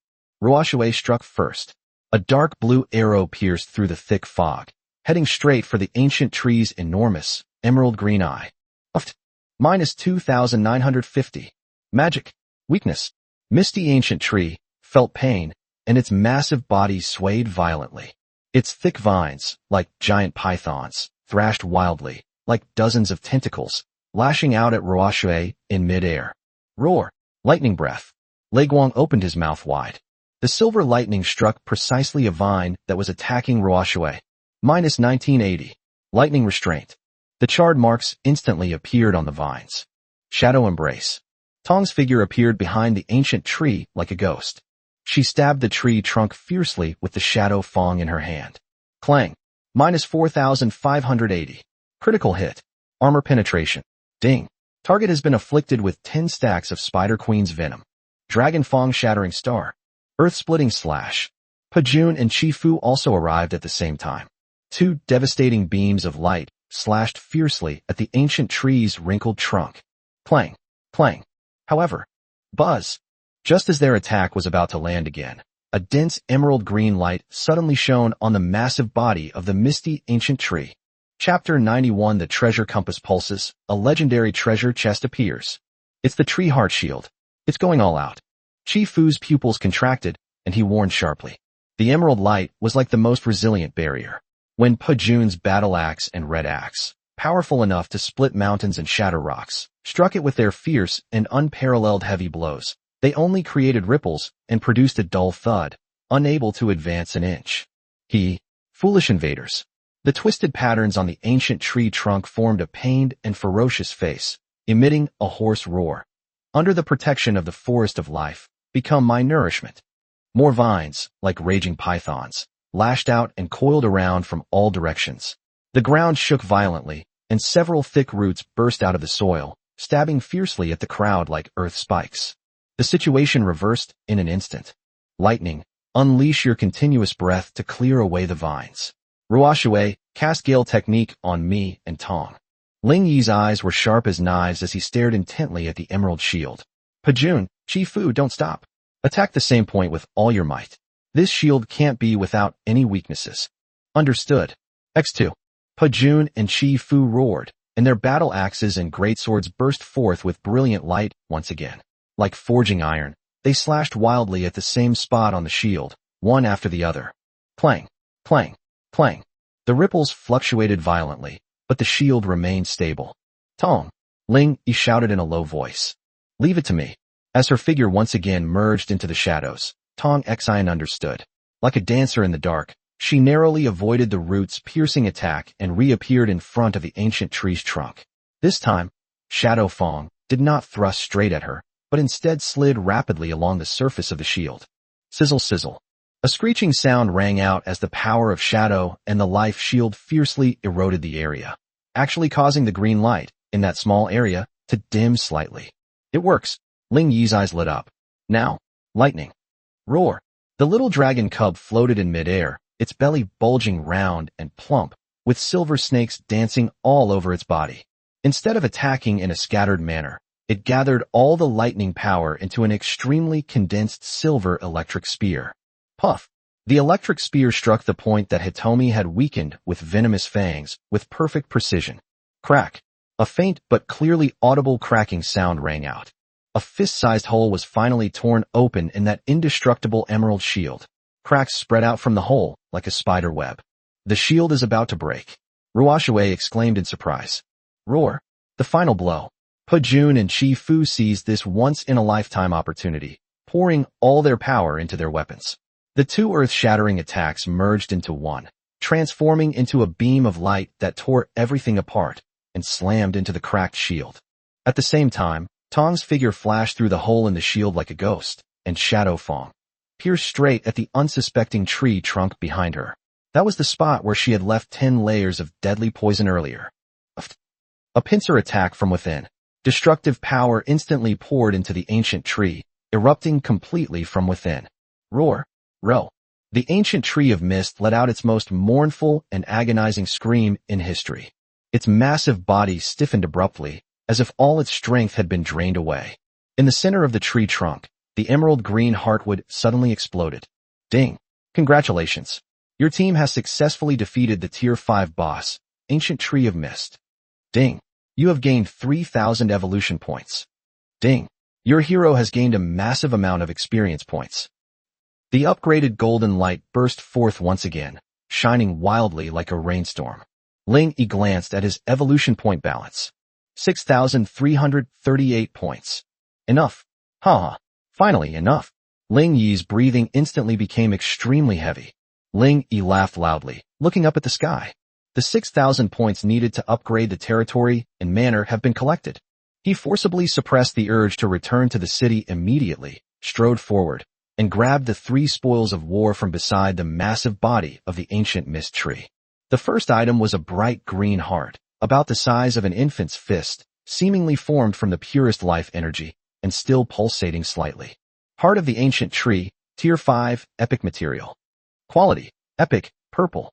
Ruashue struck first. A dark blue arrow pierced through the thick fog, heading straight for the ancient tree's enormous, emerald green eye. Uft. Minus 2,950. Magic. Weakness. Misty ancient tree felt pain, and its massive body swayed violently. Its thick vines, like giant pythons, thrashed wildly, like dozens of tentacles, lashing out at Ruashue in midair. Roar. Lightning breath. Leguang opened his mouth wide. The silver lightning struck precisely a vine that was attacking Ruashue. Minus 1980. Lightning restraint. The charred marks instantly appeared on the vines. Shadow embrace. Tong's figure appeared behind the ancient tree like a ghost. She stabbed the tree trunk fiercely with the shadow fong in her hand. Clang. Minus 4,580. Critical hit. Armor penetration. Ding. Target has been afflicted with 10 stacks of Spider Queen's venom. Dragon Fong shattering star. Earth-splitting slash. Pajun and Chifu also arrived at the same time. Two devastating beams of light slashed fiercely at the ancient tree's wrinkled trunk. Clang. Clang. However, buzz. Just as their attack was about to land again, a dense emerald green light suddenly shone on the massive body of the misty ancient tree. Chapter 91. The treasure compass pulses. A legendary treasure chest appears. It's the tree heart shield. It's going all out. Chifu's pupils contracted, and he warned sharply. The emerald light was like the most resilient barrier. When Pajun's battle axe and red axe, powerful enough to split mountains and shatter rocks, struck it with their fierce and unparalleled heavy blows, they only created ripples and produced a dull thud, unable to advance an inch. Foolish invaders. The twisted patterns on the ancient tree trunk formed a pained and ferocious face, emitting a hoarse roar. Under the protection of the forest of life, become my nourishment. More vines, like raging pythons, lashed out and coiled around from all directions. The ground shook violently, and several thick roots burst out of the soil, stabbing fiercely at the crowd like earth spikes. The situation reversed in an instant. Lightning, unleash your continuous breath to clear away the vines. Ruashue, cast gale technique on me and Tong. Ling Yi's eyes were sharp as knives as he stared intently at the emerald shield. Pajun, Chifu, don't stop. Attack the same point with all your might. This shield can't be without any weaknesses. Understood. X2. Pajun and Chifu roared, and their battle axes and greatswords burst forth with brilliant light once again. Like forging iron, they slashed wildly at the same spot on the shield, one after the other. Clang, clang, clang. The ripples fluctuated violently, but the shield remained stable. Tong, Ling Yi shouted in a low voice. Leave it to me. As her figure once again merged into the shadows, Tong Xian understood. Like a dancer in the dark, she narrowly avoided the root's piercing attack and reappeared in front of the ancient tree's trunk. This time, Shadow Fong did not thrust straight at her, but instead slid rapidly along the surface of the shield. Sizzle sizzle. A screeching sound rang out as the power of shadow and the life shield fiercely eroded the area, actually causing the green light in that small area to dim slightly. It works. Ling Yi's eyes lit up. Now, lightning. Roar. The little dragon cub floated in midair, its belly bulging round and plump, with silver snakes dancing all over its body. Instead of attacking in a scattered manner, it gathered all the lightning power into an extremely condensed silver electric spear. Puff. The electric spear struck the point that Hitomi had weakened with venomous fangs with perfect precision. Crack. A faint but clearly audible cracking sound rang out. A fist-sized hole was finally torn open in that indestructible emerald shield. Cracks spread out from the hole like a spider web. The shield is about to break. Ruashue exclaimed in surprise. Roar. The final blow. Pajun and Chifu seized this once-in-a-lifetime opportunity, pouring all their power into their weapons. The two earth-shattering attacks merged into one, transforming into a beam of light that tore everything apart and slammed into the cracked shield. At the same time, Tong's figure flashed through the hole in the shield like a ghost, and Shadow Fong pierced straight at the unsuspecting tree trunk behind her. That was the spot where she had left 10 layers of deadly poison earlier. A pincer attack from within. Destructive power instantly poured into the ancient tree, erupting completely from within. Roar! Row! The ancient tree of mist let out its most mournful and agonizing scream in history. Its massive body stiffened abruptly, as if all its strength had been drained away. In the center of the tree trunk, the emerald green heartwood suddenly exploded. Ding! Congratulations! Your team has successfully defeated the Tier 5 boss, Ancient Tree of Mist. Ding! You have gained 3,000 evolution points. Ding! Your hero has gained a massive amount of experience points. The upgraded golden light burst forth once again, shining wildly like a rainstorm. Ling Yi glanced at his evolution point balance. 6,338 points. Enough. Haha. Finally, enough. Ling Yi's breathing instantly became extremely heavy. Ling Yi laughed loudly, looking up at the sky. The 6,000 points needed to upgrade the territory and manor have been collected. He forcibly suppressed the urge to return to the city immediately, strode forward, and grabbed the 3 spoils of war from beside the massive body of the ancient mist tree. The first item was a bright green heart, about the size of an infant's fist, seemingly formed from the purest life energy, and still pulsating slightly. Heart of the ancient tree, Tier 5, epic material. Quality, epic, purple.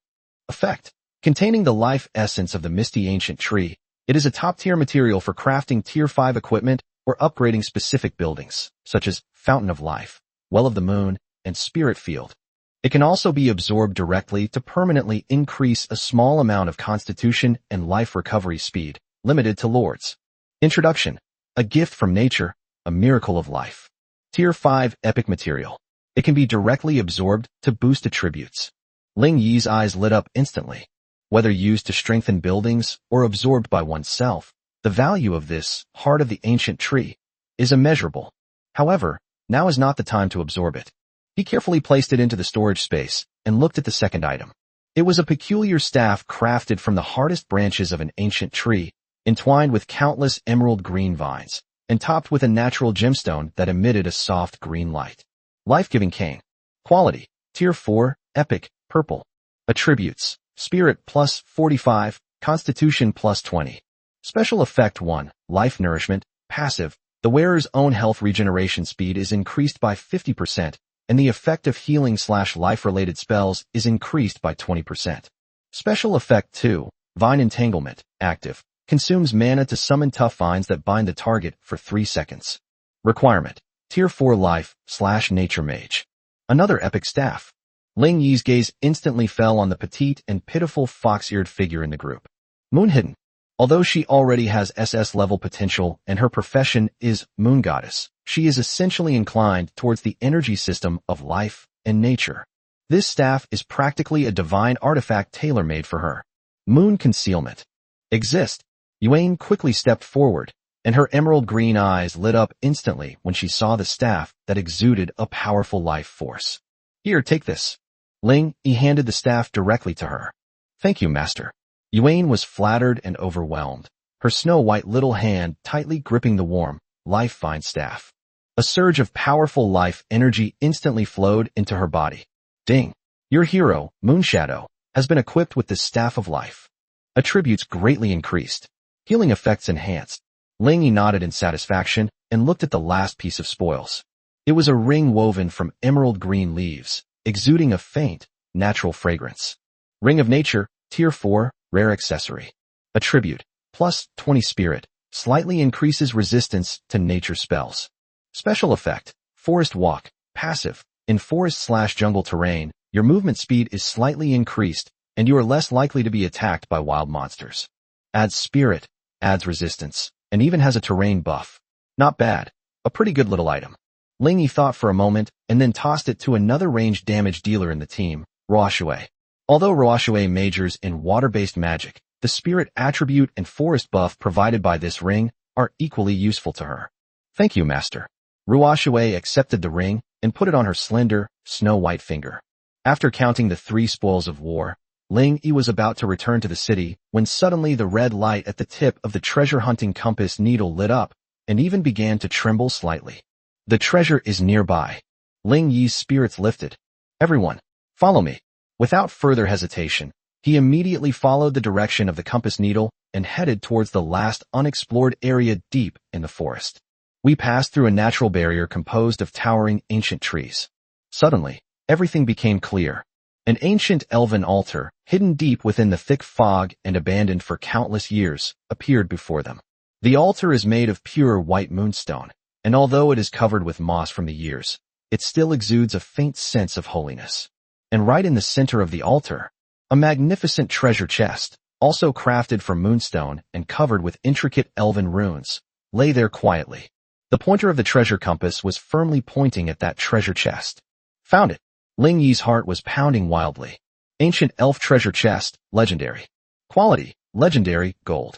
Effect, containing the life essence of the misty ancient tree, it is a top-tier material for crafting Tier 5 equipment or upgrading specific buildings, such as Fountain of Life, Well of the Moon, and Spirit Field. It can also be absorbed directly to permanently increase a small amount of constitution and life recovery speed, limited to lords. Introduction. A gift from nature, a miracle of life. Tier 5 epic material. It can be directly absorbed to boost attributes. Ling Yi's eyes lit up instantly. Whether used to strengthen buildings or absorbed by oneself, the value of this heart of the ancient tree is immeasurable. However, now is not the time to absorb it. He carefully placed it into the storage space and looked at the second item. It was a peculiar staff crafted from the hardest branches of an ancient tree, entwined with countless emerald green vines, and topped with a natural gemstone that emitted a soft green light. Life-giving cane. Quality, Tier 4, epic, purple. Attributes, Spirit plus 45, Constitution plus 20. Special effect 1, Life Nourishment, passive. The wearer's own health regeneration speed is increased by 50%, and the effect of healing/life-related spells is increased by 20%. Special effect 2, Vine Entanglement, active. Consumes mana to summon tough vines that bind the target for 3 seconds. Requirement, Tier 4 Life/Nature Mage. Another epic staff. Ling Yi's gaze instantly fell on the petite and pitiful fox-eared figure in the group. Moon Hidden. Although she already has SS-level potential and her profession is Moon Goddess, she is essentially inclined towards the energy system of life and nature. This staff is practically a divine artifact tailor-made for her. Moon Concealment. Exist. Yuan quickly stepped forward, and her emerald green eyes lit up instantly when she saw the staff that exuded a powerful life force. Here, take this. Ling Yi handed the staff directly to her. Thank you, Master. Yuan was flattered and overwhelmed, her snow-white little hand tightly gripping the warm, life-vine staff. A surge of powerful life energy instantly flowed into her body. Ding! Your hero, Moonshadow, has been equipped with the Staff of Life. Attributes greatly increased. Healing effects enhanced. Ling Yi nodded in satisfaction and looked at the last piece of spoils. It was a ring woven from emerald green leaves, exuding a faint, natural fragrance. Ring of Nature, Tier 4, rare accessory. Attribute, plus 20 spirit, slightly increases resistance to nature spells. Special effect, Forest Walk, passive. In forest/jungle terrain, your movement speed is slightly increased, and you are less likely to be attacked by wild monsters. Adds spirit, adds resistance, and even has a terrain buff. Not bad. A pretty good little item. Ling Yi thought for a moment and then tossed it to another ranged damage dealer in the team, Ruoshui. Although Ruoshui majors in water-based magic, the spirit attribute and forest buff provided by this ring are equally useful to her. Thank you, Master. Ruoshui accepted the ring and put it on her slender, snow-white finger. After counting the 3 spoils of war, Ling Yi was about to return to the city when suddenly the red light at the tip of the treasure-hunting compass needle lit up and even began to tremble slightly. The treasure is nearby. Ling Yi's spirits lifted. Everyone, follow me. Without further hesitation, he immediately followed the direction of the compass needle and headed towards the last unexplored area deep in the forest. We passed through a natural barrier composed of towering ancient trees. Suddenly, everything became clear. An ancient elven altar, hidden deep within the thick fog and abandoned for countless years, appeared before them. The altar is made of pure white moonstone, and although it is covered with moss from the years, it still exudes a faint sense of holiness. And right in the center of the altar, a magnificent treasure chest, also crafted from moonstone and covered with intricate elven runes, lay there quietly. The pointer of the treasure compass was firmly pointing at that treasure chest. Found it. Ling Yi's heart was pounding wildly. Ancient elf treasure chest, legendary. Quality, legendary, gold.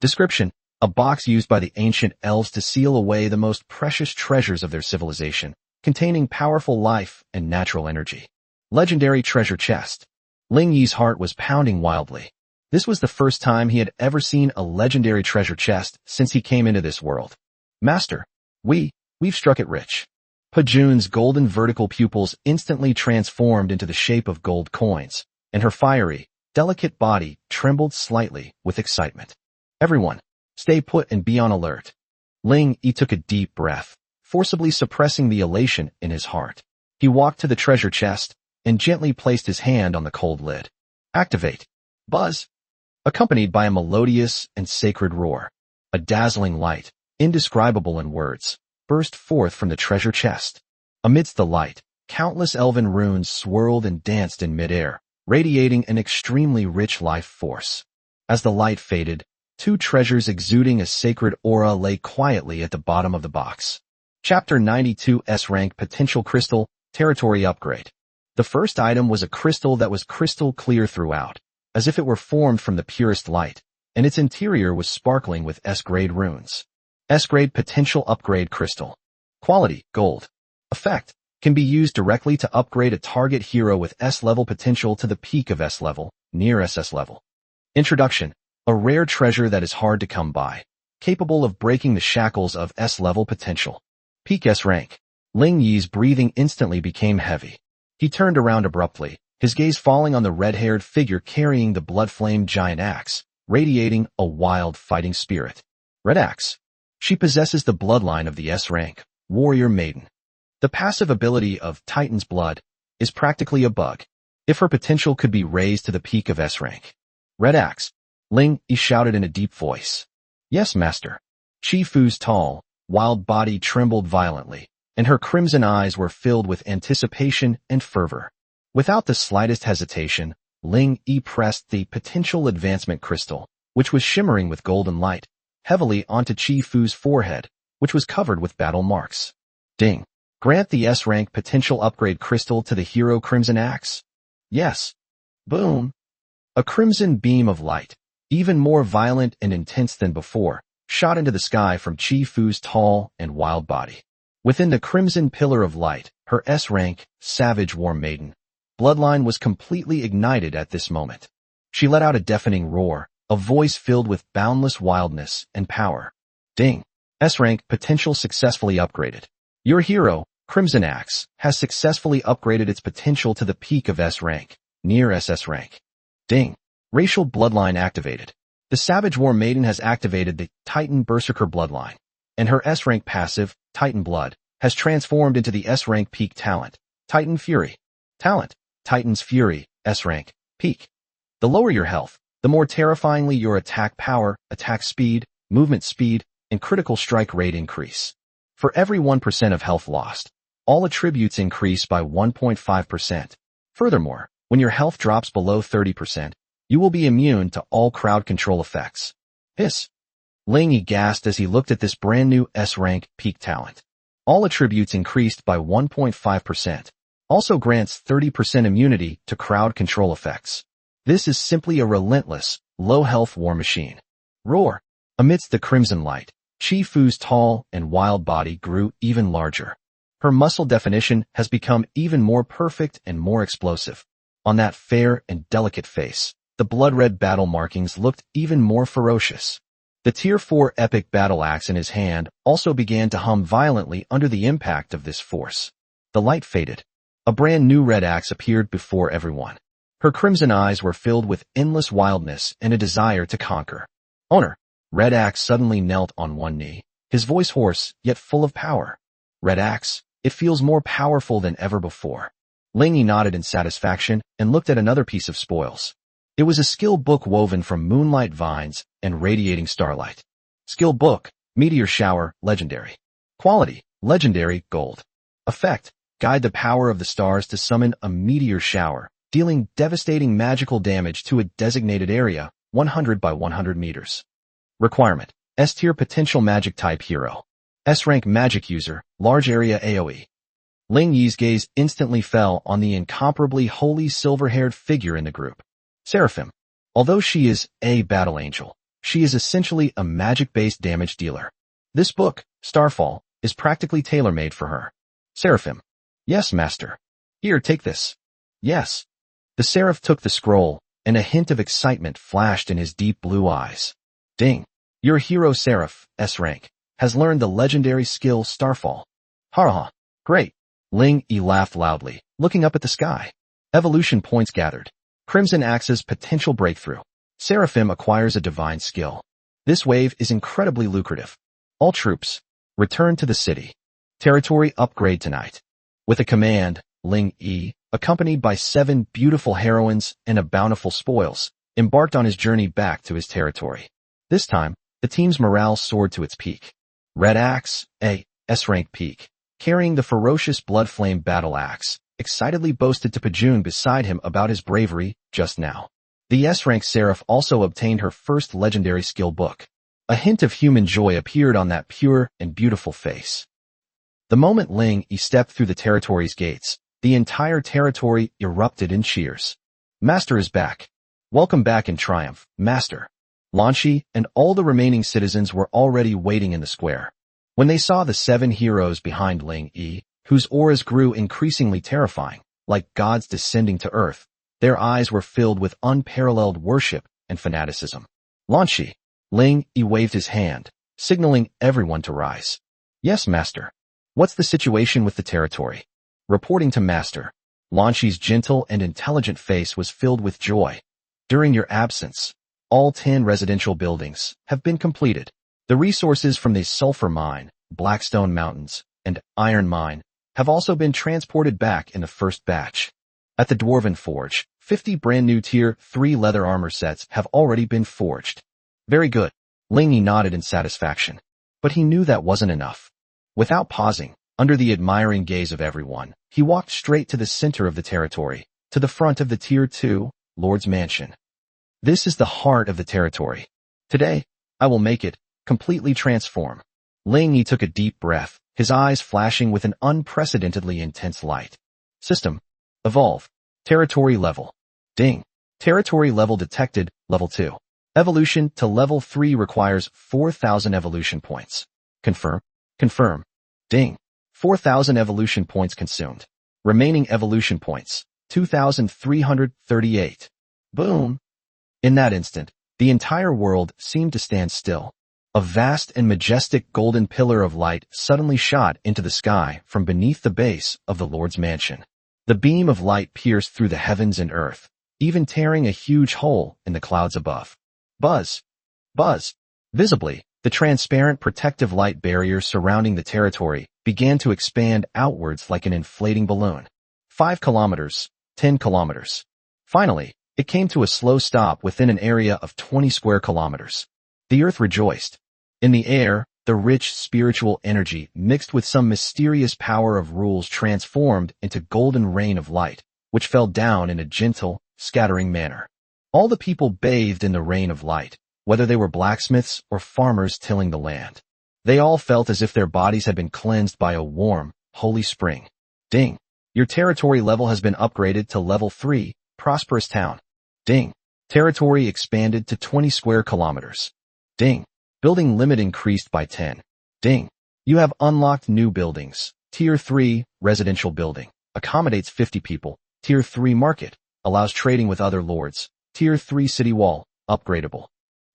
Description, a box used by the ancient elves to seal away the most precious treasures of their civilization, containing powerful life and natural energy. Legendary treasure chest. Ling Yi's heart was pounding wildly. This was the first time he had ever seen a legendary treasure chest since he came into this world. Master, we've struck it rich. Pajun's golden vertical pupils instantly transformed into the shape of gold coins, and her fiery, delicate body trembled slightly with excitement. Everyone, stay put and be on alert. Ling Yi took a deep breath, forcibly suppressing the elation in his heart. He walked to the treasure chest and gently placed his hand on the cold lid. Activate. Buzz. Accompanied by a melodious and sacred roar. A dazzling light, indescribable in words, burst forth from the treasure chest. Amidst the light, countless elven runes swirled and danced in midair, radiating an extremely rich life force. As the light faded, two treasures exuding a sacred aura lay quietly at the bottom of the box. Chapter 92 S-Rank Potential Crystal, Territory Upgrade. The first item was a crystal that was crystal clear throughout, as if it were formed from the purest light, and its interior was sparkling with S-grade runes. S-grade Potential Upgrade Crystal. Quality, gold. Effect, can be used directly to upgrade a target hero with S-level potential to the peak of S-level, near SS level. Introduction, a rare treasure that is hard to come by, capable of breaking the shackles of S-level potential. Peak S-rank. Ling Yi's breathing instantly became heavy. He turned around abruptly, his gaze falling on the red-haired figure carrying the blood-flamed giant axe, radiating a wild fighting spirit. Red Axe. She possesses the bloodline of the S-rank, Warrior Maiden. The passive ability of Titan's Blood is practically a bug, if her potential could be raised to the peak of S-rank. Red Axe. Ling Yi shouted in a deep voice. Yes, master. Chi Fu's tall, wild body trembled violently, and her crimson eyes were filled with anticipation and fervor. Without the slightest hesitation, Ling Yi pressed the potential advancement crystal, which was shimmering with golden light, heavily onto Chi Fu's forehead, which was covered with battle marks. Ding. Grant the S-rank potential upgrade crystal to the hero Crimson Axe? Yes. Boom. A crimson beam of light, even more violent and intense than before, shot into the sky from Chi Fu's tall and wild body. Within the crimson pillar of light, her S-rank, Savage War Maiden, bloodline was completely ignited at this moment. She let out a deafening roar, a voice filled with boundless wildness and power. Ding. S-rank potential successfully upgraded. Your hero, Crimson Axe, has successfully upgraded its potential to the peak of S-rank, near SS rank. Ding. Racial bloodline activated. The Savage War Maiden has activated the Titan Berserker bloodline, and her S-rank passive, Titan Blood, has transformed into the S-rank peak talent, Titan Fury. Talent, Titan's Fury, S-rank, peak. The lower your health, the more terrifyingly your attack power, attack speed, movement speed, and critical strike rate increase. For every 1% of health lost, all attributes increase by 1.5%. Furthermore, when your health drops below 30%, you will be immune to all crowd control effects. Hiss. Ling Yi gasped as he looked at this brand new S-rank peak talent. All attributes increased by 1.5%. Also grants 30% immunity to crowd control effects. This is simply a relentless, low-health war machine. Roar. Amidst the crimson light, Chi Fu's tall and wild body grew even larger. Her muscle definition has become even more perfect and more explosive. On that fair and delicate face, the blood-red battle markings looked even more ferocious. The Tier 4 epic battle axe in his hand also began to hum violently under the impact of this force. The light faded. A brand new red axe appeared before everyone. Her crimson eyes were filled with endless wildness and a desire to conquer. Owner. Red Axe suddenly knelt on one knee, his voice hoarse, yet full of power. Red axe, it feels more powerful than ever before. Ling Yi nodded in satisfaction and looked at another piece of spoils. It was a skill book woven from moonlight vines and radiating starlight. Skill book, Meteor Shower, Legendary. Quality, Legendary, Gold. Effect, guide the power of the stars to summon a meteor shower, dealing devastating magical damage to a designated area, 100 by 100 meters. Requirement, S-tier potential magic type hero. S-rank magic user, large area AoE. Ling Yi's gaze instantly fell on the incomparably holy silver-haired figure in the group. Seraphim. Although she is a battle angel, she is essentially a magic-based damage dealer. This book, Starfall, is practically tailor-made for her. Seraphim. Yes, master. Here, take this. Yes. The seraph took the scroll, and a hint of excitement flashed in his deep blue eyes. Ding. Your hero Seraph, S-rank, has learned the legendary skill Starfall. Ha. Great. Ling Yi laughed loudly, looking up at the sky. Evolution points gathered. Crimson Axe's potential breakthrough. Seraphim acquires a divine skill. This wave is incredibly lucrative. All troops, return to the city. Territory upgrade tonight. With a command, Ling Yi, accompanied by 7 beautiful heroines and a bountiful spoils, embarked on his journey back to his territory. This time, the team's morale soared to its peak. Red Axe, a S-rank peak, carrying the ferocious blood flame battle axe, excitedly boasted to Pajun beside him about his bravery just now. The S-rank Seraph also obtained her first legendary skill book. A hint of human joy appeared on that pure and beautiful face. The moment Ling Yi stepped through the territory's gates, the entire territory erupted in cheers. Master is back. Welcome back in triumph, Master. Lanshi and all the remaining citizens were already waiting in the square. When they saw the 7 heroes behind Ling Yi, whose auras grew increasingly terrifying, like gods descending to earth, their eyes were filled with unparalleled worship and fanaticism. Lanshi. Ling Yi waved his hand, signaling everyone to rise. Yes, Master. What's the situation with the territory? Reporting to Master. Lanshi's gentle and intelligent face was filled with joy. During your absence, all 10 residential buildings have been completed. The resources from the sulfur mine, Blackstone Mountains, and iron mine have also been transported back in the first batch. At the Dwarven Forge, 50 brand new Tier 3 leather armor sets have already been forged. Very good. Ling Yi nodded in satisfaction. But he knew that wasn't enough. Without pausing, under the admiring gaze of everyone, he walked straight to the center of the territory, to the front of the Tier 2, Lord's Mansion. This is the heart of the territory. Today, I will make it completely transform. Ling Yi took a deep breath, his eyes flashing with an unprecedentedly intense light. System. Evolve. Territory level. Ding. Territory level detected, level 2. Evolution to level 3 requires 4,000 evolution points. Confirm. Confirm. Ding. 4,000 evolution points consumed. Remaining evolution points, 2,338. Boom. In that instant, the entire world seemed to stand still. A vast and majestic golden pillar of light suddenly shot into the sky from beneath the base of the Lord's Mansion. The beam of light pierced through the heavens and earth, even tearing a huge hole in the clouds above. Buzz. Buzz. Visibly, the transparent protective light barrier surrounding the territory began to expand outwards like an inflating balloon. 5 kilometers, 10 kilometers. Finally, it came to a slow stop within an area of 20 square kilometers. The earth rejoiced. In the air, the rich spiritual energy mixed with some mysterious power of rules transformed into golden rain of light, which fell down in a gentle, scattering manner. All the people bathed in the rain of light, whether they were blacksmiths or farmers tilling the land. They all felt as if their bodies had been cleansed by a warm, holy spring. Ding. Your territory level has been upgraded to level 3, prosperous town. Ding. Territory expanded to 20 square kilometers. Ding. Building limit increased by 10. Ding. You have unlocked new buildings. Tier 3, residential building, accommodates 50 people. Tier 3 market, allows trading with other lords. Tier 3 city wall, upgradable.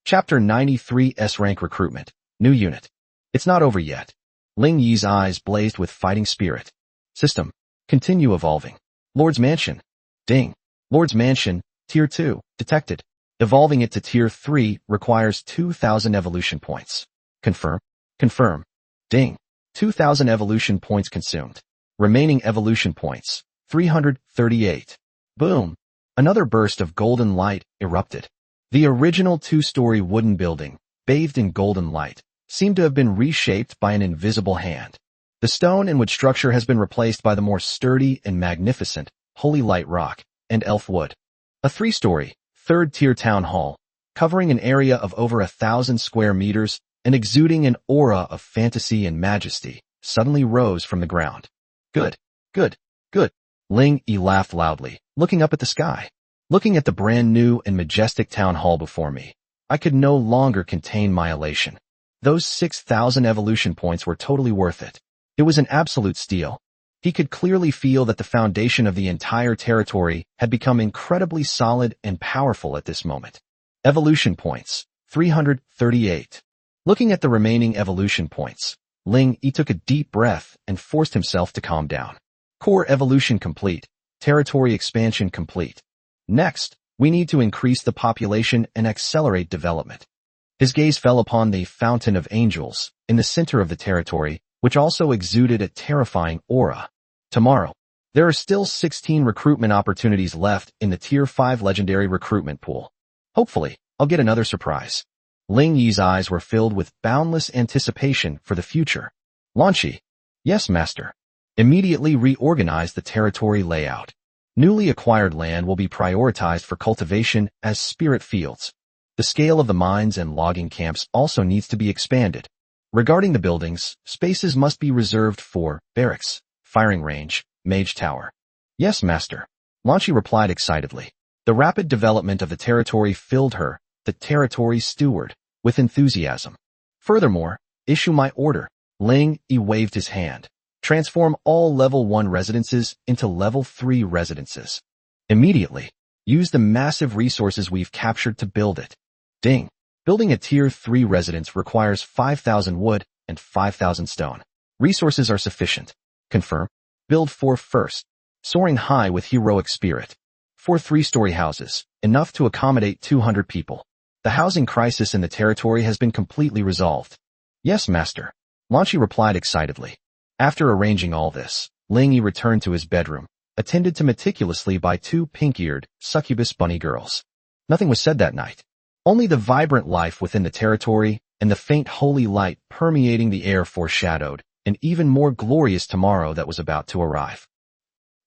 Chapter 93 S-rank recruitment, new unit. It's not over yet. Ling Yi's eyes blazed with fighting spirit. System. Continue evolving. Lord's Mansion. Ding. Lord's Mansion, Tier 2, detected. Evolving it to Tier 3 requires 2,000 evolution points. Confirm. Confirm. Ding. 2,000 evolution points consumed. Remaining evolution points, 338. Boom. Another burst of golden light erupted. The original two-story wooden building, bathed in golden light, seemed to have been reshaped by an invisible hand. The stone and wood structure has been replaced by the more sturdy and magnificent Holy Light Rock and Elf Wood. A three-story, third-tier town hall, covering an area of over 1,000 square meters and exuding an aura of fantasy and majesty, suddenly rose from the ground. Good, good, good. Ling Yi laughed loudly, looking up at the sky. Looking at the brand new and majestic town hall before me, I could no longer contain my elation. Those 6,000 evolution points were totally worth it. It was an absolute steal. He could clearly feel that the foundation of the entire territory had become incredibly solid and powerful at this moment. Evolution points, 338. Looking at the remaining evolution points, Ling Yi took a deep breath and forced himself to calm down. Core evolution complete. Territory expansion complete. Next, we need to increase the population and accelerate development. His gaze fell upon the Fountain of Angels in the center of the territory, which also exuded a terrifying aura. Tomorrow, there are still 16 recruitment opportunities left in the Tier 5 legendary recruitment pool. Hopefully, I'll get another surprise. Ling Yi's eyes were filled with boundless anticipation for the future. Lanqi. Yes, master. Immediately reorganize the territory layout. Newly acquired land will be prioritized for cultivation as spirit fields. The scale of the mines and logging camps also needs to be expanded. Regarding the buildings, spaces must be reserved for barracks, firing range, mage tower. Yes, master. Lanqi replied excitedly. The rapid development of the territory filled her, the territory steward, with enthusiasm. Furthermore, issue my order. Ling Yi waved his hand. Transform all level 1 residences into level 3 residences. Immediately, use the massive resources we've captured to build it. Ding. Building a Tier 3 residence requires 5,000 wood and 5,000 stone. Resources are sufficient. Confirm. Build 4 first. Soaring high with heroic spirit. 4 3-story houses, enough to accommodate 200 people. The housing crisis in the territory has been completely resolved. Yes, master. Lanqi replied excitedly. After arranging all this, Ling Yi returned to his bedroom, attended to meticulously by 2 pink-eared, succubus bunny girls. Nothing was said that night. Only the vibrant life within the territory and the faint holy light permeating the air foreshadowed an even more glorious tomorrow that was about to arrive.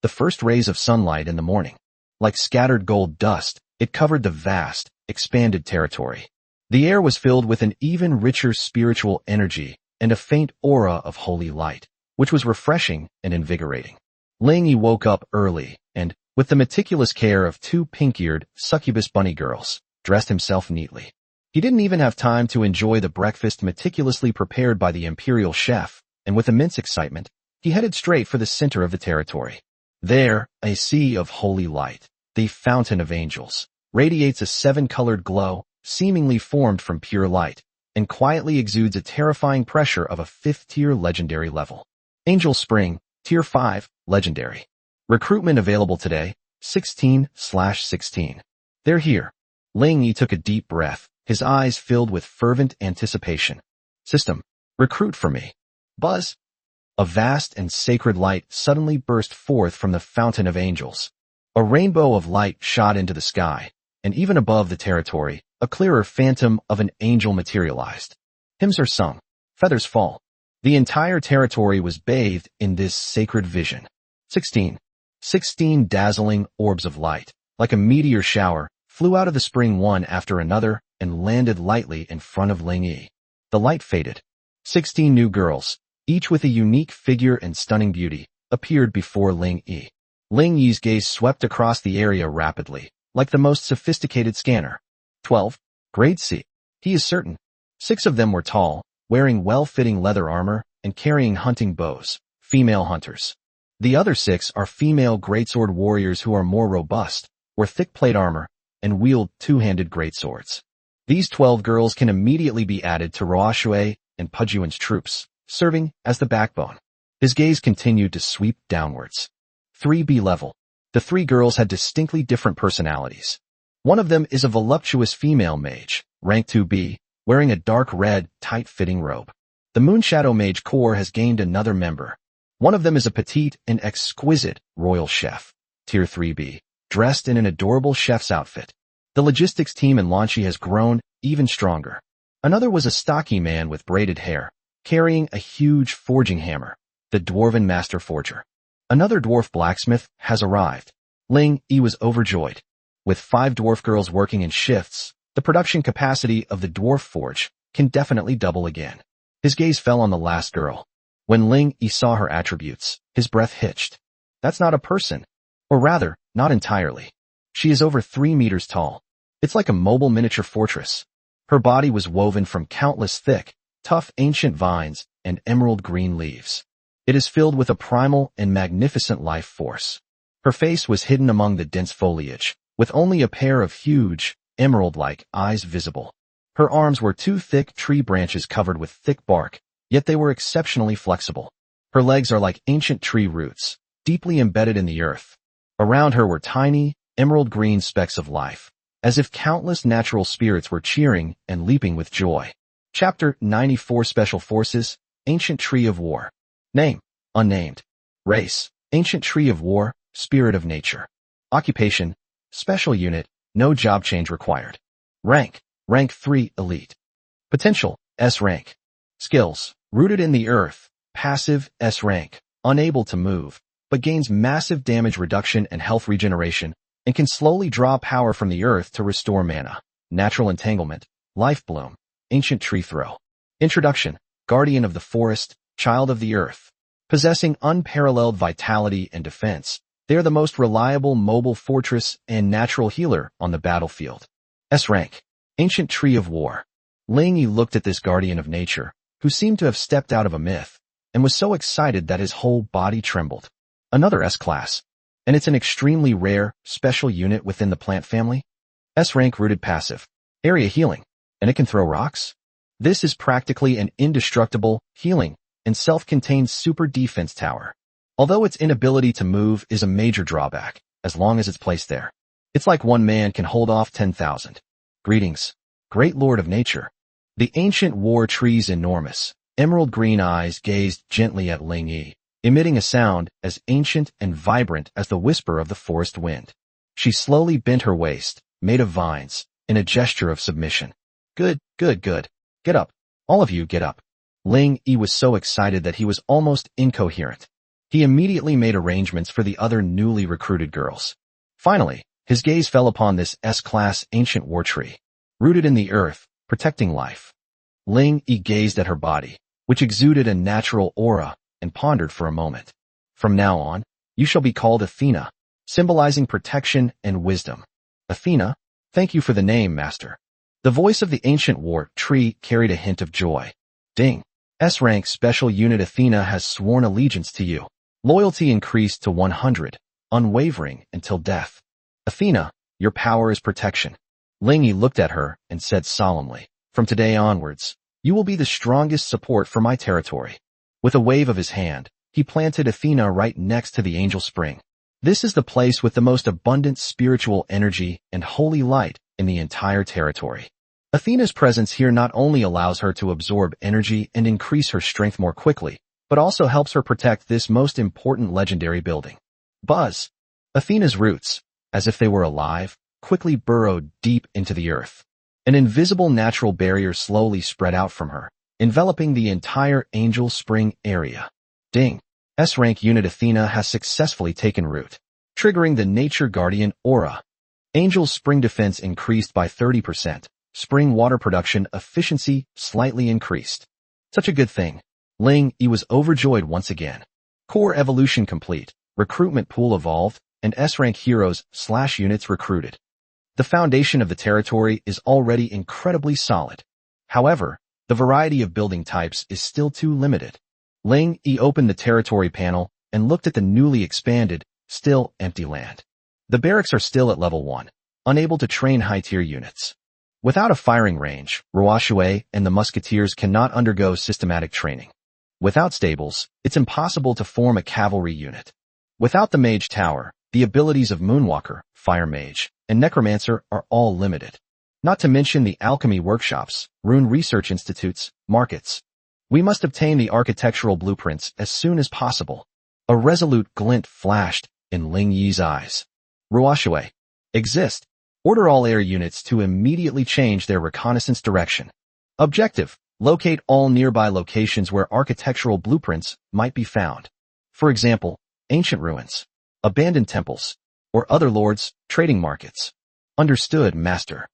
The first rays of sunlight in the morning, like scattered gold dust, it covered the vast, expanded territory. The air was filled with an even richer spiritual energy and a faint aura of holy light, which was refreshing and invigorating. Ling Yi woke up early and, with the meticulous care of 2 pink-eared, succubus bunny girls, dressed himself neatly. He didn't even have time to enjoy the breakfast meticulously prepared by the imperial chef, and with immense excitement, he headed straight for the center of the territory. There, a sea of holy light, the Fountain of Angels, radiates a 7-colored glow, seemingly formed from pure light, and quietly exudes a terrifying pressure of a 5th-tier legendary level. Angel Spring, Tier 5, Legendary. Recruitment available today, 16/16. They're here. Ling Yi took a deep breath, his eyes filled with fervent anticipation. System. Recruit for me. Buzz. A vast and sacred light suddenly burst forth from the Fountain of Angels. A rainbow of light shot into the sky, and even above the territory, a clearer phantom of an angel materialized. Hymns are sung. Feathers fall. The entire territory was bathed in this sacred vision. 16 dazzling orbs of light, like a meteor shower, flew out of the spring one after another and landed lightly in front of Ling Yi. The light faded. 16 new girls, each with a unique figure and stunning beauty, appeared before Ling Yi. Ling Yi's gaze swept across the area rapidly, like the most sophisticated scanner. 12. Grade C. He is certain. 6 of them were tall, wearing well-fitting leather armor and carrying hunting bows, female hunters. The other 6 are female greatsword warriors who are more robust, wear thick plate armor, and wield 2-handed greatswords. These 12 girls can immediately be added to Roashui and Pujuan's troops, serving as the backbone. His gaze continued to sweep downwards. 3B level. The 3 girls had distinctly different personalities. One of them is a voluptuous female mage, rank 2B, wearing a dark red, tight-fitting robe. The Moonshadow Mage Corps has gained another member. One of them is a petite and exquisite royal chef, Tier 3B, dressed in an adorable chef's outfit. The logistics team in Lanchi has grown even stronger. Another was a stocky man with braided hair, carrying a huge forging hammer, the Dwarven Master Forger. Another dwarf blacksmith has arrived. Ling Yi was overjoyed. With 5 dwarf girls working in shifts, the production capacity of the dwarf forge can definitely double again. His gaze fell on the last girl. When Ling Yi saw her attributes, his breath hitched. That's not a person. Or rather, not entirely. She is over 3 meters tall. It's like a mobile miniature fortress. Her body was woven from countless thick, tough ancient vines and emerald green leaves. It is filled with a primal and magnificent life force. Her face was hidden among the dense foliage, with only a pair of huge, emerald-like eyes visible. Her arms were 2 thick tree branches covered with thick bark, yet they were exceptionally flexible. Her legs are like ancient tree roots, deeply embedded in the earth. Around her were tiny, emerald-green specks of life, as if countless natural spirits were cheering and leaping with joy. Chapter 94 Special Forces, Ancient Tree of War. Name, unnamed. Race, Ancient Tree of War, Spirit of Nature. Occupation, Special Unit, no job change required. Rank, Rank 3 Elite. Potential, S rank. Skills, Rooted in the Earth, Passive, S rank, unable to move, but gains massive damage reduction and health regeneration, and can slowly draw power from the earth to restore mana. Natural Entanglement, Life Bloom, Ancient Tree Throw. Introduction, Guardian of the Forest, Child of the Earth. Possessing unparalleled vitality and defense, they are the most reliable mobile fortress and natural healer on the battlefield. S rank, Ancient Tree of War. Ling Yi looked at this guardian of nature, who seemed to have stepped out of a myth, and was so excited that his whole body trembled. Another S-class, and it's an extremely rare, special unit within the plant family. S-rank Rooted Passive. Area Healing, and it can throw rocks? This is practically an indestructible, healing, and self-contained super defense tower. Although its inability to move is a major drawback, as long as it's placed there. It's like one man can hold off 10,000. Greetings, Great Lord of Nature. The ancient war tree's enormous, emerald green eyes gazed gently at Ling Yi, emitting a sound as ancient and vibrant as the whisper of the forest wind. She slowly bent her waist, made of vines, in a gesture of submission. Good, good, good. Get up. All of you get up. Ling Yi was so excited that he was almost incoherent. He immediately made arrangements for the other newly recruited girls. Finally, his gaze fell upon this S-class ancient war tree, rooted in the earth, protecting life. Ling Yi gazed at her body, which exuded a natural aura, and pondered for a moment. From now on, you shall be called Athena, symbolizing protection and wisdom. Athena, thank you for the name, master. The voice of the ancient war tree carried a hint of joy. Ding. S-rank Special Unit Athena has sworn allegiance to you. Loyalty increased to 100, unwavering until death. Athena, your power is protection. Ling Yi looked at her and said solemnly, from today onwards, you will be the strongest support for my territory. With a wave of his hand, he planted Athena right next to the angel spring. This is the place with the most abundant spiritual energy and holy light in the entire territory. Athena's presence here not only allows her to absorb energy and increase her strength more quickly, but also helps her protect this most important legendary building. Buzz. Athena's roots, as if they were alive, quickly burrowed deep into the earth. An invisible natural barrier slowly spread out from her, enveloping the entire Angel Spring area. Ding. S-rank Unit Athena has successfully taken root, triggering the Nature Guardian aura. Angel's Spring defense increased by 30%. Spring water production efficiency slightly increased. Such a good thing. Ling Yi was overjoyed once again. Core evolution complete, recruitment pool evolved, and S-rank heroes/units recruited. The foundation of the territory is already incredibly solid. However, the variety of building types is still too limited. Ling Yi opened the territory panel and looked at the newly expanded, still empty land. The barracks are still at level 1, unable to train high-tier units. Without a firing range, Roashue and the musketeers cannot undergo systematic training. Without stables, it's impossible to form a cavalry unit. Without the mage tower, the abilities of Moonwalker, Fire Mage, and Necromancer are all limited. Not to mention the alchemy workshops, rune research institutes, markets. We must obtain the architectural blueprints as soon as possible. A resolute glint flashed in Ling Yi's eyes. Ruoshui. Exist. Order all air units to immediately change their reconnaissance direction. Objective. Locate all nearby locations where architectural blueprints might be found. For example, ancient ruins, abandoned temples, or other lords' trading markets. Understood, Master.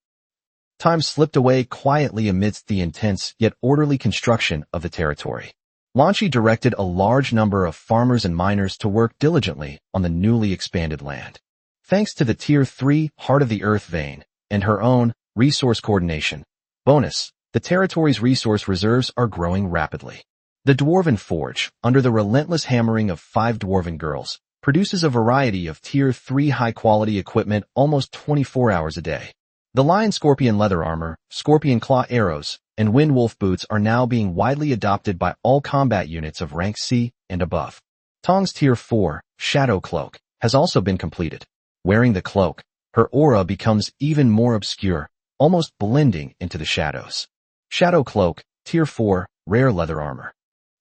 Time slipped away quietly amidst the intense yet orderly construction of the territory. Lanchi directed a large number of farmers and miners to work diligently on the newly expanded land. Thanks to the Tier 3 Heart of the Earth vein and her own resource coordination bonus, the territory's resource reserves are growing rapidly. The Dwarven Forge, under the relentless hammering of 5 dwarven girls, produces a variety of Tier 3 high-quality equipment almost 24 hours a day. The Lion Scorpion leather armor, Scorpion Claw arrows, and Wind Wolf boots are now being widely adopted by all combat units of rank C and above. Tong's Tier 4 Shadow Cloak has also been completed. Wearing the cloak, her aura becomes even more obscure, almost blending into the shadows. Shadow Cloak, Tier 4 Rare leather armor.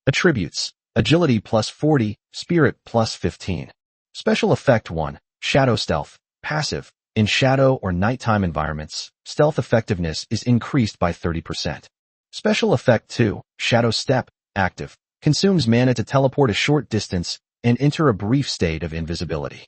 Attributes: Agility plus 40, Spirit plus 15. Special Effect 1, Shadow Stealth, passive. In shadow or nighttime environments, stealth effectiveness is increased by 30%. Special Effect 2, Shadow Step, active. Consumes mana to teleport a short distance and enter a brief state of invisibility.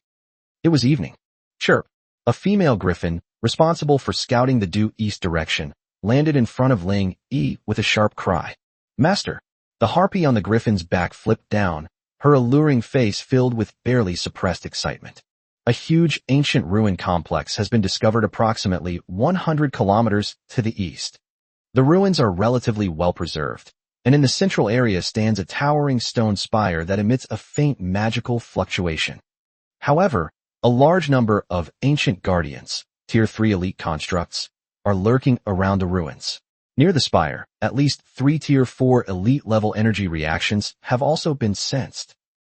It was evening. Chirp. A female griffin, responsible for scouting the due east direction, landed in front of Ling Yi with a sharp cry. Master. The harpy on the griffin's back flipped down, her alluring face filled with barely suppressed excitement. A huge ancient ruin complex has been discovered approximately 100 kilometers to the east. The ruins are relatively well preserved, and in the central area stands a towering stone spire that emits a faint magical fluctuation. However, a large number of ancient guardians, Tier 3 elite constructs, are lurking around the ruins. Near the spire, at least 3 Tier 4 elite-level energy reactions have also been sensed.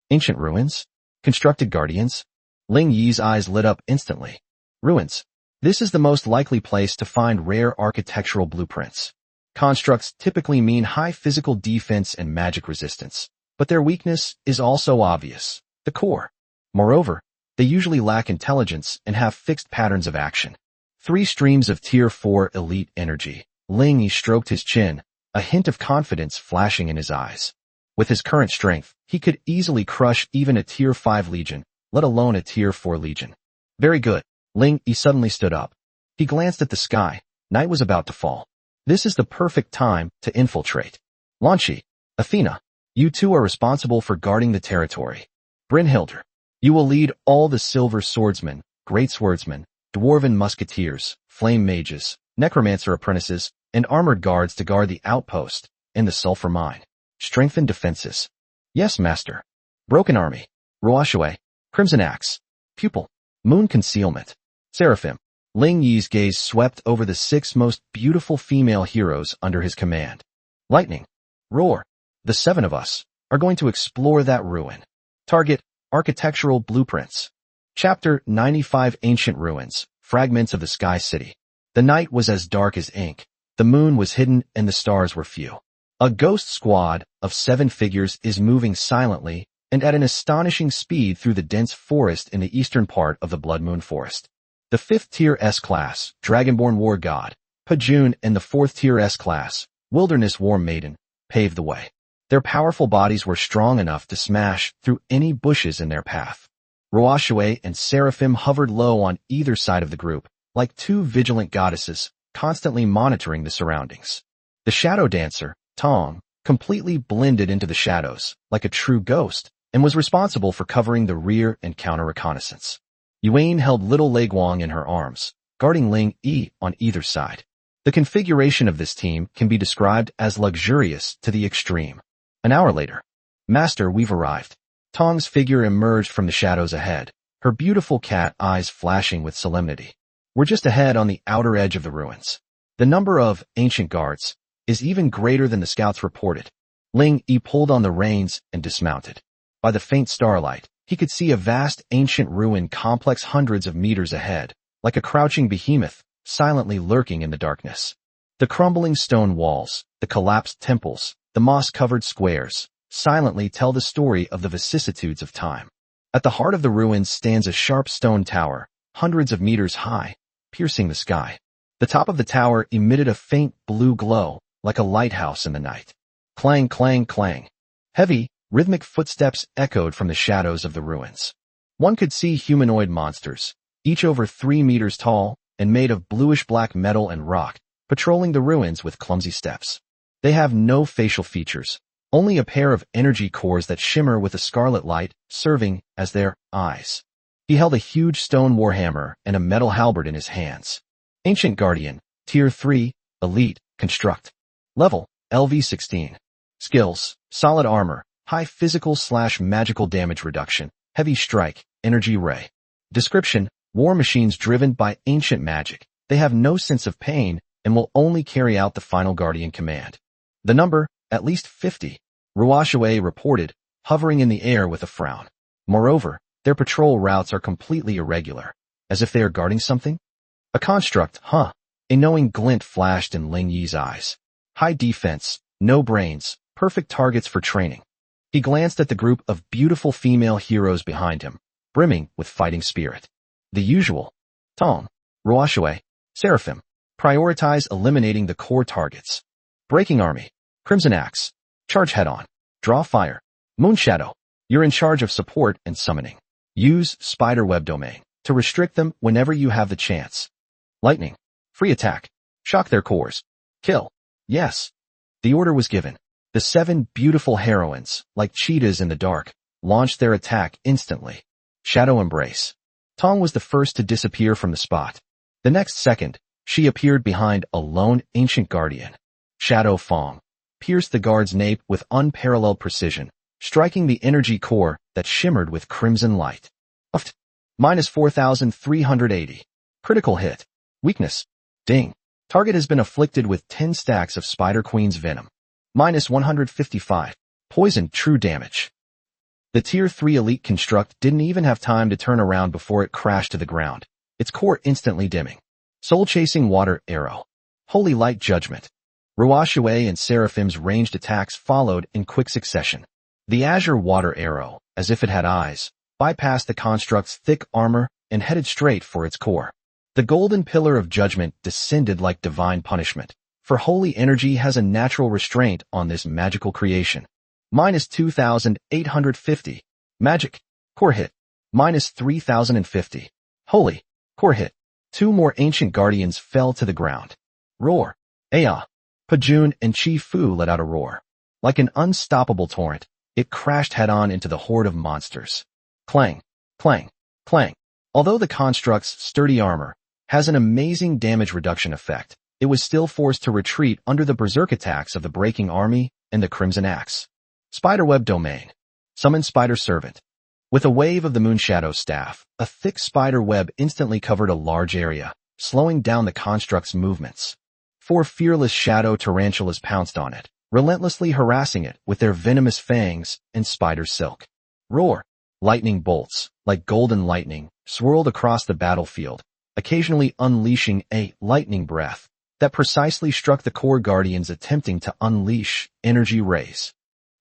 Ancient ruins? Constructed guardians? Ling Yi's eyes lit up instantly. Ruins. This is the most likely place to find rare architectural blueprints. Constructs typically mean high physical defense and magic resistance, but their weakness is also obvious: the core. Moreover, they usually lack intelligence and have fixed patterns of action. 3 streams of Tier 4 elite energy. Ling Yi stroked his chin, a hint of confidence flashing in his eyes. With his current strength, he could easily crush even a Tier 5 legion, let alone a Tier 4 legion. Very good. Ling Yi suddenly stood up. He glanced at the sky. Night was about to fall. This is the perfect time to infiltrate. Lanchi, Athena, you two are responsible for guarding the territory. Brynhilder, you will lead all the silver swordsmen, great swordsmen, dwarven musketeers, flame mages, necromancer apprentices, and armored guards to guard the outpost and the sulfur mine. Strengthen defenses. Yes, master. Broken army. Ruoshui, Crimson Axe, Pupil, Moon Concealment, Seraphim. Ling Yi's gaze swept over the 6 most beautiful female heroes under his command. Lightning, Roar. The 7 of us are going to explore that ruin. Target, architectural blueprints. Chapter 95 Ancient Ruins, Fragments of the Sky City. The night was as dark as ink. The moon was hidden and the stars were few. A ghost squad of 7 figures is moving silently and at an astonishing speed through the dense forest in the eastern part of the Blood Moon Forest. The 5th Tier S-Class, Dragonborn War God, Pajun, and the 4th Tier S-Class, Wilderness War Maiden, paved the way. Their powerful bodies were strong enough to smash through any bushes in their path. Ruoshui and Seraphim hovered low on either side of the group, like 2 vigilant goddesses, constantly monitoring the surroundings. The shadow dancer, Tong, completely blended into the shadows, like a true ghost, and was responsible for covering the rear and counter-reconnaissance. Yuan held little Leguang in her arms, guarding Ling Yi on either side. The configuration of this team can be described as luxurious to the extreme. An hour later. Master, we've arrived. Tong's figure emerged from the shadows ahead, her beautiful cat eyes flashing with solemnity. We're just ahead on the outer edge of the ruins. The number of ancient guards is even greater than the scouts reported. Ling Yi pulled on the reins and dismounted. By the faint starlight, he could see a vast ancient ruin complex hundreds of meters ahead, like a crouching behemoth, silently lurking in the darkness. The crumbling stone walls, the collapsed temples, the moss-covered squares, silently tell the story of the vicissitudes of time. At the heart of the ruins stands a sharp stone tower, hundreds of meters high, piercing the sky. The top of the tower emitted a faint blue glow, like a lighthouse in the night. Clang, clang, clang. Heavy, rhythmic footsteps echoed from the shadows of the ruins. One could see humanoid monsters, each over 3 meters tall and made of bluish-black metal and rock, patrolling the ruins with clumsy steps. They have no facial features, only a pair of energy cores that shimmer with a scarlet light, serving as their eyes. He held a huge stone warhammer and a metal halberd in his hands. Ancient Guardian, Tier 3, Elite, Construct. Level, LV16. Skills, Solid Armor, High Physical/Magical Damage Reduction, Heavy Strike, Energy Ray. Description, war machines driven by ancient magic. They have no sense of pain and will only carry out the final Guardian command. The number, at least 50. Ruashue reported, hovering in the air with a frown. Moreover, their patrol routes are completely irregular, as if they are guarding something. A construct, huh? A knowing glint flashed in Ling Yi's eyes. High defense, no brains, perfect targets for training. He glanced at the group of beautiful female heroes behind him, brimming with fighting spirit. The usual. Tong, Ruashue, Seraphim. Prioritize eliminating the core targets. Breaking Army. Crimson Axe. Charge head-on. Draw fire. Moonshadow. You're in charge of support and summoning. Use Spiderweb Domain to restrict them whenever you have the chance. Lightning. Free attack. Shock their cores. Kill. Yes. The order was given. The 7 beautiful heroines, like cheetahs in the dark, launched their attack instantly. Shadow Embrace. Tong was the first to disappear from the spot. The next second, she appeared behind a lone ancient guardian. Shadow Fong pierced the guard's nape with unparalleled precision, striking the energy core that shimmered with crimson light. Uft. Minus 4,380. Critical hit. Weakness. Ding. Target has been afflicted with 10 stacks of Spider Queen's venom. Minus 155. Poison true damage. The Tier 3 Elite Construct didn't even have time to turn around before it crashed to the ground, its core instantly dimming. Soul-chasing water arrow. Holy light judgment. Ruashue and Seraphim's ranged attacks followed in quick succession. The azure water arrow, as if it had eyes, bypassed the construct's thick armor and headed straight for its core. The golden pillar of judgment descended like divine punishment, for holy energy has a natural restraint on this magical creation. Minus 2,850. Magic. Core hit. Minus 3,050. Holy. Core hit. 2 more ancient guardians fell to the ground. Roar. Aya. Pajun and Chi Fu let out a roar. Like an unstoppable torrent, it crashed head-on into the horde of monsters. Clang. Clang. Clang. Although the construct's sturdy armor has an amazing damage reduction effect, it was still forced to retreat under the berserk attacks of the Breaking Army and the Crimson Axe. Spiderweb Domain. Summon Spider Servant. With a wave of the Moonshadow staff, a thick spider web instantly covered a large area, slowing down the construct's movements. 4 fearless shadow tarantulas pounced on it, relentlessly harassing it with their venomous fangs and spider silk. Roar. Lightning bolts, like golden lightning, swirled across the battlefield, occasionally unleashing a lightning breath that precisely struck the core guardians attempting to unleash energy rays.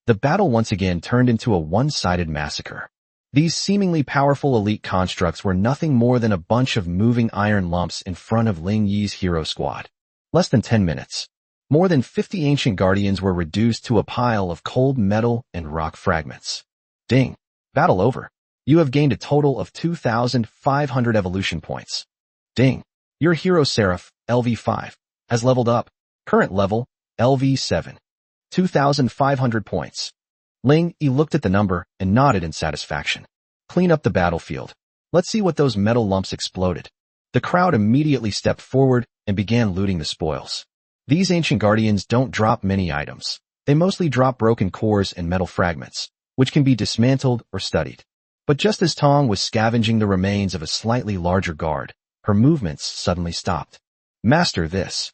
The battle once again turned into a one-sided massacre. These seemingly powerful elite constructs were nothing more than a bunch of moving iron lumps in front of Ling Yi's hero squad. Less than 10 minutes. More than 50 ancient guardians were reduced to a pile of cold metal and rock fragments. Ding. Battle over. You have gained a total of 2,500 evolution points. Ding. Your hero Seraph, LV5, has leveled up. Current level, LV7. 2,500 points. Ling Yi looked at the number and nodded in satisfaction. Clean up the battlefield. Let's see what those metal lumps exploded. The crowd immediately stepped forward and began looting the spoils. These ancient guardians don't drop many items. They mostly drop broken cores and metal fragments, which can be dismantled or studied. But just as Tong was scavenging the remains of a slightly larger guard, her movements suddenly stopped. Master this.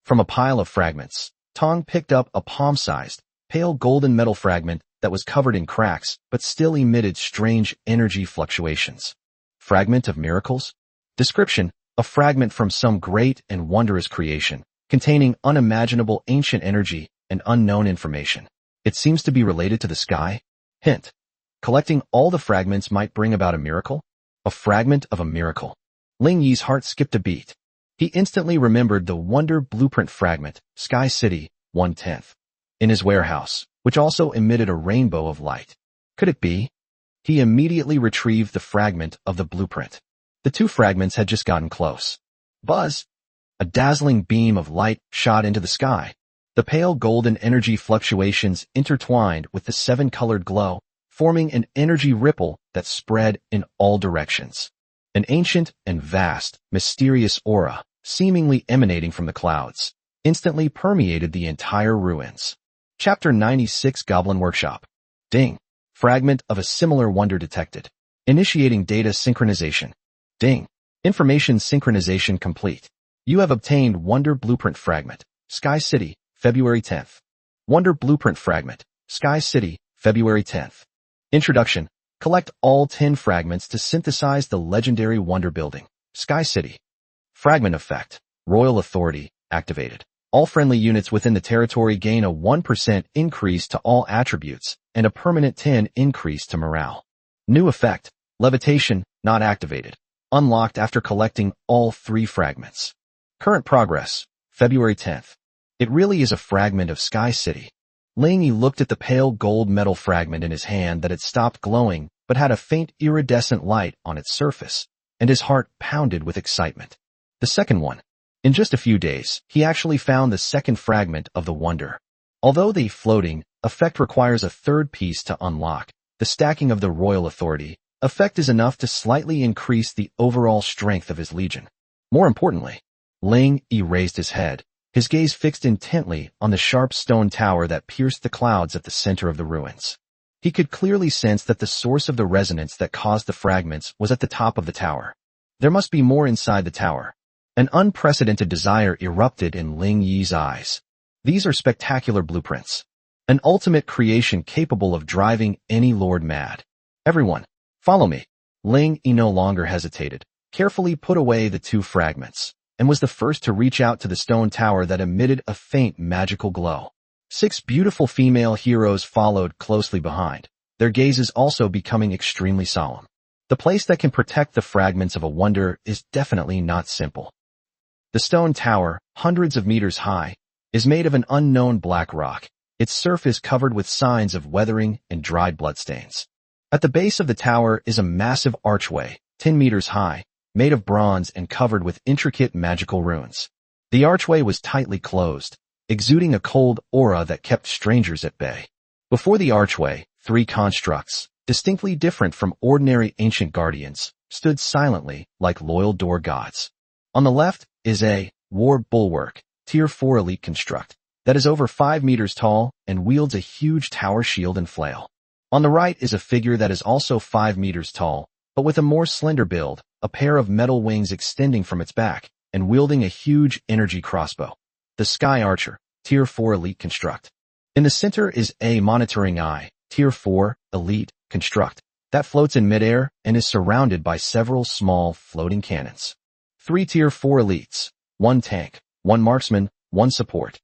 From a pile of fragments, Tong picked up a palm-sized, pale golden metal fragment that was covered in cracks but still emitted strange energy fluctuations. Fragment of miracles? Description: a fragment from some great and wondrous creation, containing unimaginable ancient energy and unknown information. It seems to be related to the sky. Hint. Collecting all the fragments might bring about a miracle? A fragment of a miracle. Ling Yi's heart skipped a beat. He instantly remembered the Wonder Blueprint fragment, Sky City, 1/10, in his warehouse, which also emitted a rainbow of light. Could it be? He immediately retrieved the fragment of the blueprint. The two fragments had just gotten close. Buzz! A dazzling beam of light shot into the sky. The pale golden energy fluctuations intertwined with the seven-colored glow, forming an energy ripple that spread in all directions. An ancient and vast, mysterious aura, seemingly emanating from the clouds, instantly permeated the entire ruins. Chapter 96 Goblin Workshop. Ding. Fragment of a similar wonder detected. Initiating data synchronization. Ding. Information synchronization complete. You have obtained Wonder Blueprint Fragment, Sky City, February 10th. Wonder Blueprint Fragment, Sky City, February 10th. Introduction. Collect all 10 fragments to synthesize the legendary Wonder Building, Sky City. Fragment Effect. Royal Authority, activated. All friendly units within the territory gain a 1% increase to all attributes and a permanent 10 increase to morale. New effect. Levitation, not activated. Unlocked after collecting all 3 fragments. Current progress. February 10th. It really is a fragment of Sky City. Ling Yi looked at the pale gold metal fragment in his hand that had stopped glowing but had a faint iridescent light on its surface, and his heart pounded with excitement. The second one. In just a few days, he actually found the second fragment of the wonder. Although the floating effect requires a third piece to unlock, the stacking of the Royal Authority effect is enough to slightly increase the overall strength of his legion. More importantly, Ling Yi raised his head, his gaze fixed intently on the sharp stone tower that pierced the clouds at the center of the ruins. He could clearly sense that the source of the resonance that caused the fragments was at the top of the tower. There must be more inside the tower. An unprecedented desire erupted in Ling Yi's eyes. These are spectacular blueprints. An ultimate creation capable of driving any lord mad. Everyone, follow me. Ling Yi no longer hesitated, carefully put away the 2 fragments, and was the first to reach out to the stone tower that emitted a faint magical glow. 6 beautiful female heroes followed closely behind, their gazes also becoming extremely solemn. The place that can protect the fragments of a wonder is definitely not simple. The stone tower, hundreds of meters high, is made of an unknown black rock, its surface covered with signs of weathering and dried bloodstains. At the base of the tower is a massive archway, 10 meters high, made of bronze and covered with intricate magical runes. The archway was tightly closed, exuding a cold aura that kept strangers at bay. Before the archway, 3 constructs, distinctly different from ordinary ancient guardians, stood silently like loyal door gods. On the left is a war bulwark, Tier 4 elite construct, that is over 5 meters tall and wields a huge tower shield and flail. On the right is a figure that is also 5 meters tall, but with a more slender build, a pair of metal wings extending from its back, and wielding a huge energy crossbow. The Sky Archer, Tier 4 elite construct. In the center is a monitoring eye, Tier 4 elite construct, that floats in midair and is surrounded by several small floating cannons. 3 Tier 4 elites, 1 tank, 1 marksman, 1 support.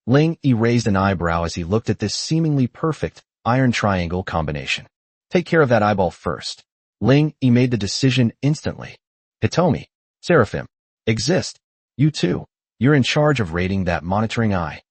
Ling Yi raised an eyebrow as he looked at this seemingly perfect iron triangle combination. Take care of that eyeball first. Ling Yi made the decision instantly. Hitomi, Seraphim, exist. You too. You're in charge of raiding that monitoring eye.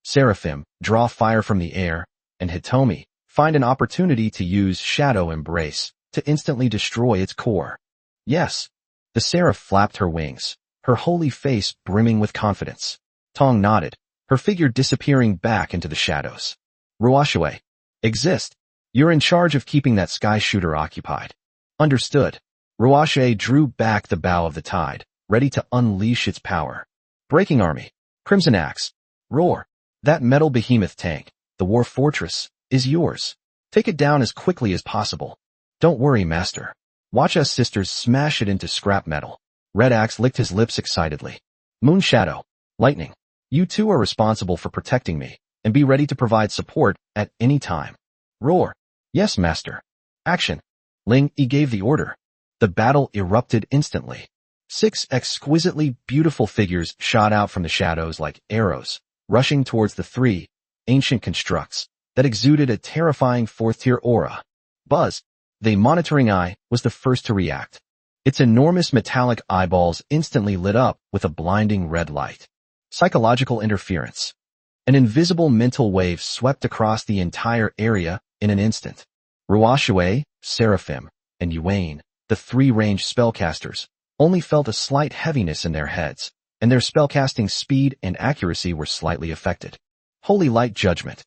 Seraphim, draw fire from the air, and Hitomi, find an opportunity to use Shadow Embrace to instantly destroy its core. Yes. The seraph flapped her wings, her holy face brimming with confidence. Tong nodded, her figure disappearing back into the shadows. Ruashue, exist. You're in charge of keeping that sky shooter occupied. Understood. Ruashue drew back the bow of the tide, ready to unleash its power. Breaking Army, Crimson Axe, roar. That metal behemoth tank, the War Fortress, is yours. Take it down as quickly as possible. Don't worry, Master. Watch us sisters smash it into scrap metal. Red Axe licked his lips excitedly. Moon Shadow, Lightning, you two are responsible for protecting me, and be ready to provide support at any time. Roar. Yes, Master. Action. Ling Yi gave the order. The battle erupted instantly. 6 exquisitely beautiful figures shot out from the shadows like arrows, rushing towards the 3 ancient constructs that exuded a terrifying fourth-tier aura. Buzz, the monitoring eye, was the first to react. Its enormous metallic eyeballs instantly lit up with a blinding red light. Psychological interference. An invisible mental wave swept across the entire area in an instant. Ruoshui, Seraphim, and Yuane, the three ranged spellcasters, only felt a slight heaviness in their heads, and their spellcasting speed and accuracy were slightly affected. Holy Light Judgment.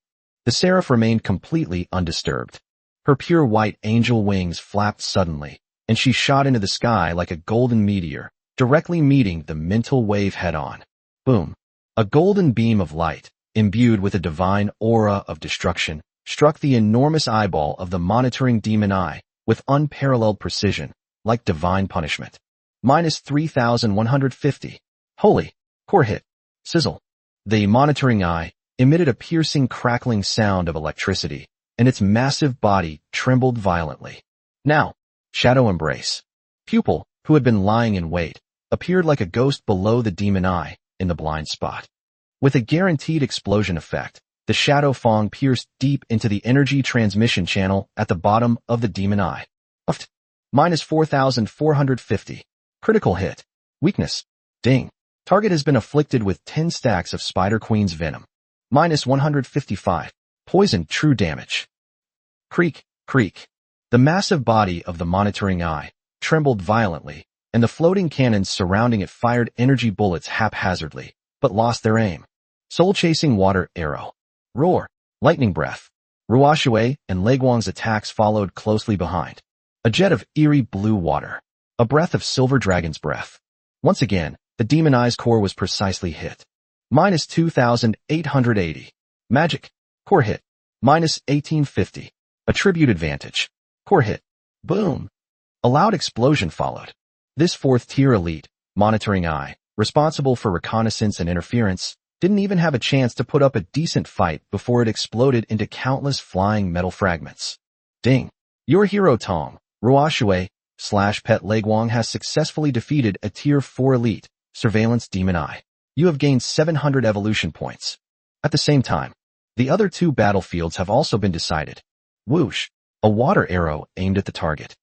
The Seraph remained completely undisturbed. Her pure white angel wings flapped suddenly, and she shot into the sky like a golden meteor, directly meeting the mental wave head-on. Boom. A golden beam of light, imbued with a divine aura of destruction, struck the enormous eyeball of the monitoring demon eye with unparalleled precision, like divine punishment. Minus 3,150. Holy. Core hit. Sizzle. The monitoring eye emitted a piercing crackling sound of electricity, and its massive body trembled violently. Now, Shadow Embrace. Pupil, who had been lying in wait, appeared like a ghost below the demon eye in the blind spot. With a guaranteed explosion effect, the Shadow Fong pierced deep into the energy transmission channel at the bottom of the demon eye. Minus 4,450. Critical hit. Weakness. Ding. Target has been afflicted with 10 stacks of Spider Queen's venom. Minus 155. Poison true damage. Creak, creak. The massive body of the monitoring eye trembled violently, and the floating cannons surrounding it fired energy bullets haphazardly, but lost their aim. Soul-chasing water arrow. Roar. Lightning breath. Ruoshui and Leguang's attacks followed closely behind. A jet of eerie blue water. A breath of silver dragon's breath. Once again, the demon eye's core was precisely hit. Minus 2,880. Magic. Core hit. Minus 1850. Attribute advantage. Core hit. Boom. A loud explosion followed. This fourth-tier elite, monitoring eye, responsible for reconnaissance and interference, didn't even have a chance to put up a decent fight before it exploded into countless flying metal fragments. Ding. Your hero Tong, Ruoshui, /Pet Leguang has successfully defeated a Tier 4 elite, Surveillance Demon Eye. You have gained 700 evolution points. At the same time, the other two battlefields have also been decided. Whoosh. A water arrow aimed at the target.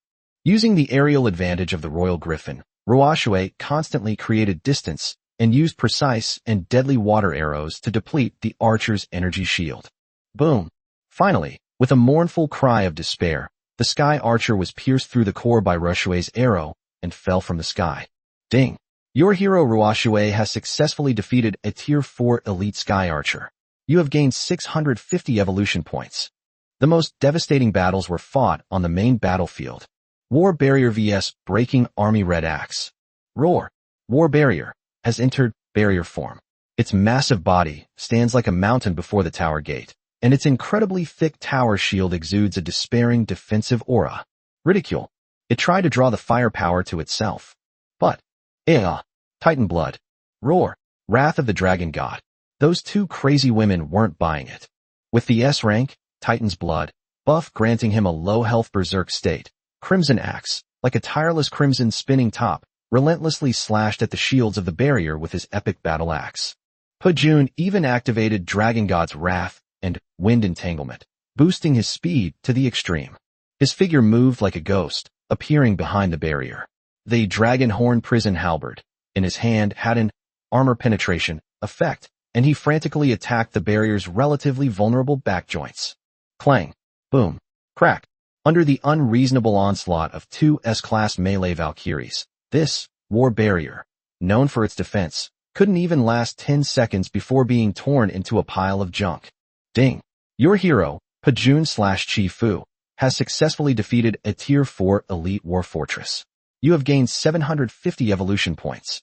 Using the aerial advantage of the Royal Griffin, Ruoshui constantly created distance and used precise and deadly water arrows to deplete the archer's energy shield. Boom. Finally, with a mournful cry of despair, the Sky Archer was pierced through the core by Ruoshui's arrow and fell from the sky. Ding. Your hero Ruoshui has successfully defeated a Tier 4 elite Sky Archer. You have gained 650 evolution points. The most devastating battles were fought on the main battlefield. War Barrier vs. Breaking Army Red Axe. Roar. War Barrier has entered barrier form. Its massive body stands like a mountain before the tower gate, and its incredibly thick tower shield exudes a despairing defensive aura. Ridicule. It tried to draw the firepower to itself. But, Titan Blood. Roar. Wrath of the Dragon God. Those two crazy women weren't buying it. With the S rank, Titan's Blood, buff granting him a low health berserk state, Crimson Axe, like a tireless crimson spinning top, relentlessly slashed at the shields of the barrier with his epic battle axe. Pajun even activated Dragon God's Wrath and Wind Entanglement, boosting his speed to the extreme. His figure moved like a ghost, appearing behind the barrier. The Dragon Horn Prison Halberd in his hand had an armor penetration effect, and he frantically attacked the barrier's relatively vulnerable back joints. Clang. Boom. Crack. Under the unreasonable onslaught of two S-class melee Valkyries, this war barrier, known for its defense, couldn't even last 10 seconds before being torn into a pile of junk. Ding. Your hero, Pajun/Chi Fu, has successfully defeated a Tier 4 elite war fortress. You have gained 750 evolution points.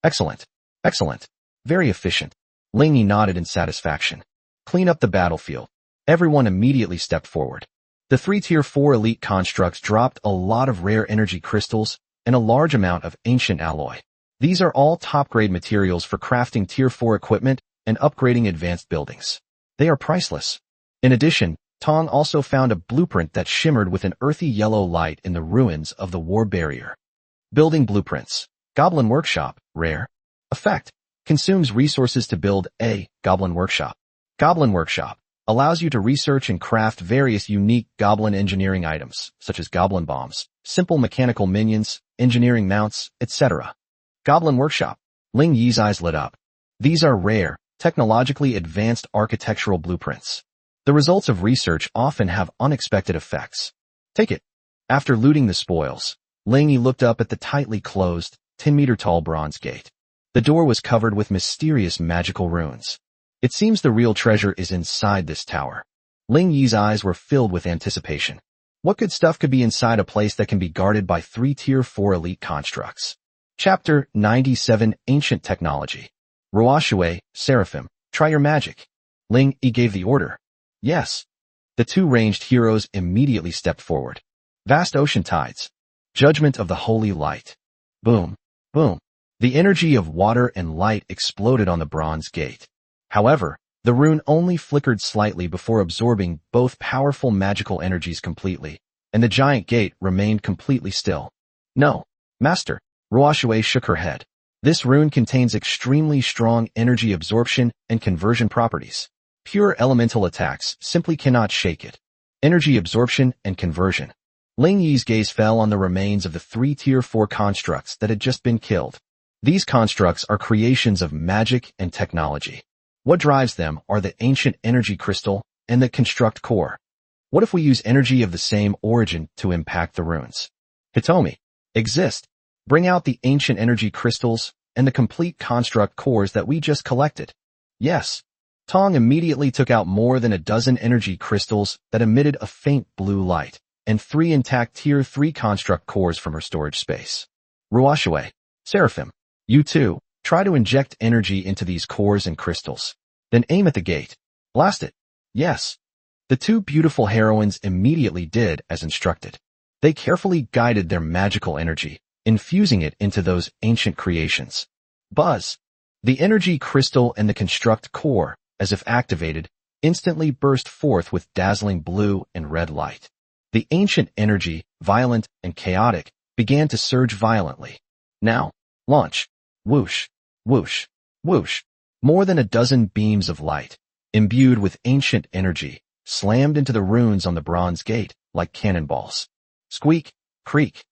Excellent. Excellent. Very efficient. Ling Yi nodded in satisfaction. Clean up the battlefield. Everyone immediately stepped forward. The three Tier 4 elite constructs dropped a lot of rare energy crystals and a large amount of ancient alloy. These are all top-grade materials for crafting Tier 4 equipment and upgrading advanced buildings. They are priceless. In addition, Tong also found a blueprint that shimmered with an earthy yellow light in the ruins of the war barrier. Building blueprints. Goblin Workshop, rare. Effect. Consumes resources to build a Goblin Workshop. Goblin Workshop allows you to research and craft various unique goblin engineering items, such as goblin bombs, simple mechanical minions, engineering mounts, etc. Goblin Workshop. Ling Yi's eyes lit up. These are rare, technologically advanced architectural blueprints. The results of research often have unexpected effects. Take it. After looting the spoils, Ling Yi looked up at the tightly closed, 10-meter-tall bronze gate. The door was covered with mysterious magical runes. It seems the real treasure is inside this tower. Ling Yi's eyes were filled with anticipation. What good stuff could be inside a place that can be guarded by 3 Tier 4 elite constructs? Chapter 97 Ancient Technology. Ruoshui, Seraphim, try your magic. Ling Yi gave the order. Yes. The 2 ranged heroes immediately stepped forward. Vast ocean tides. Judgment of the holy light. Boom. Boom. The energy of water and light exploded on the bronze gate. However, the rune only flickered slightly before absorbing both powerful magical energies completely, and the giant gate remained completely still. No, Master. Ruoshui shook her head. This rune contains extremely strong energy absorption and conversion properties. Pure elemental attacks simply cannot shake it. Energy absorption and conversion. Ling Yi's gaze fell on the remains of the 3 Tier 4 constructs that had just been killed. These constructs are creations of magic and technology. What drives them are the ancient energy crystal and the construct core. What if we use energy of the same origin to impact the runes? Hitomi. Exist. Bring out the ancient energy crystals and the complete construct cores that we just collected. Yes. Tong immediately took out more than a dozen energy crystals that emitted a faint blue light, and 3 intact Tier 3 construct cores from her storage space. Ruoshui. Seraphim. You too. Try to inject energy into these cores and crystals. Then aim at the gate. Blast it. Yes. The 2 beautiful heroines immediately did as instructed. They carefully guided their magical energy, infusing it into those ancient creations. Buzz. The energy crystal and the construct core, as if activated, instantly burst forth with dazzling blue and red light. The ancient energy, violent and chaotic, began to surge violently. Now, launch. Whoosh, whoosh, whoosh. More than a dozen beams of light, imbued with ancient energy, slammed into the runes on the bronze gate like cannonballs. Squeak, creak.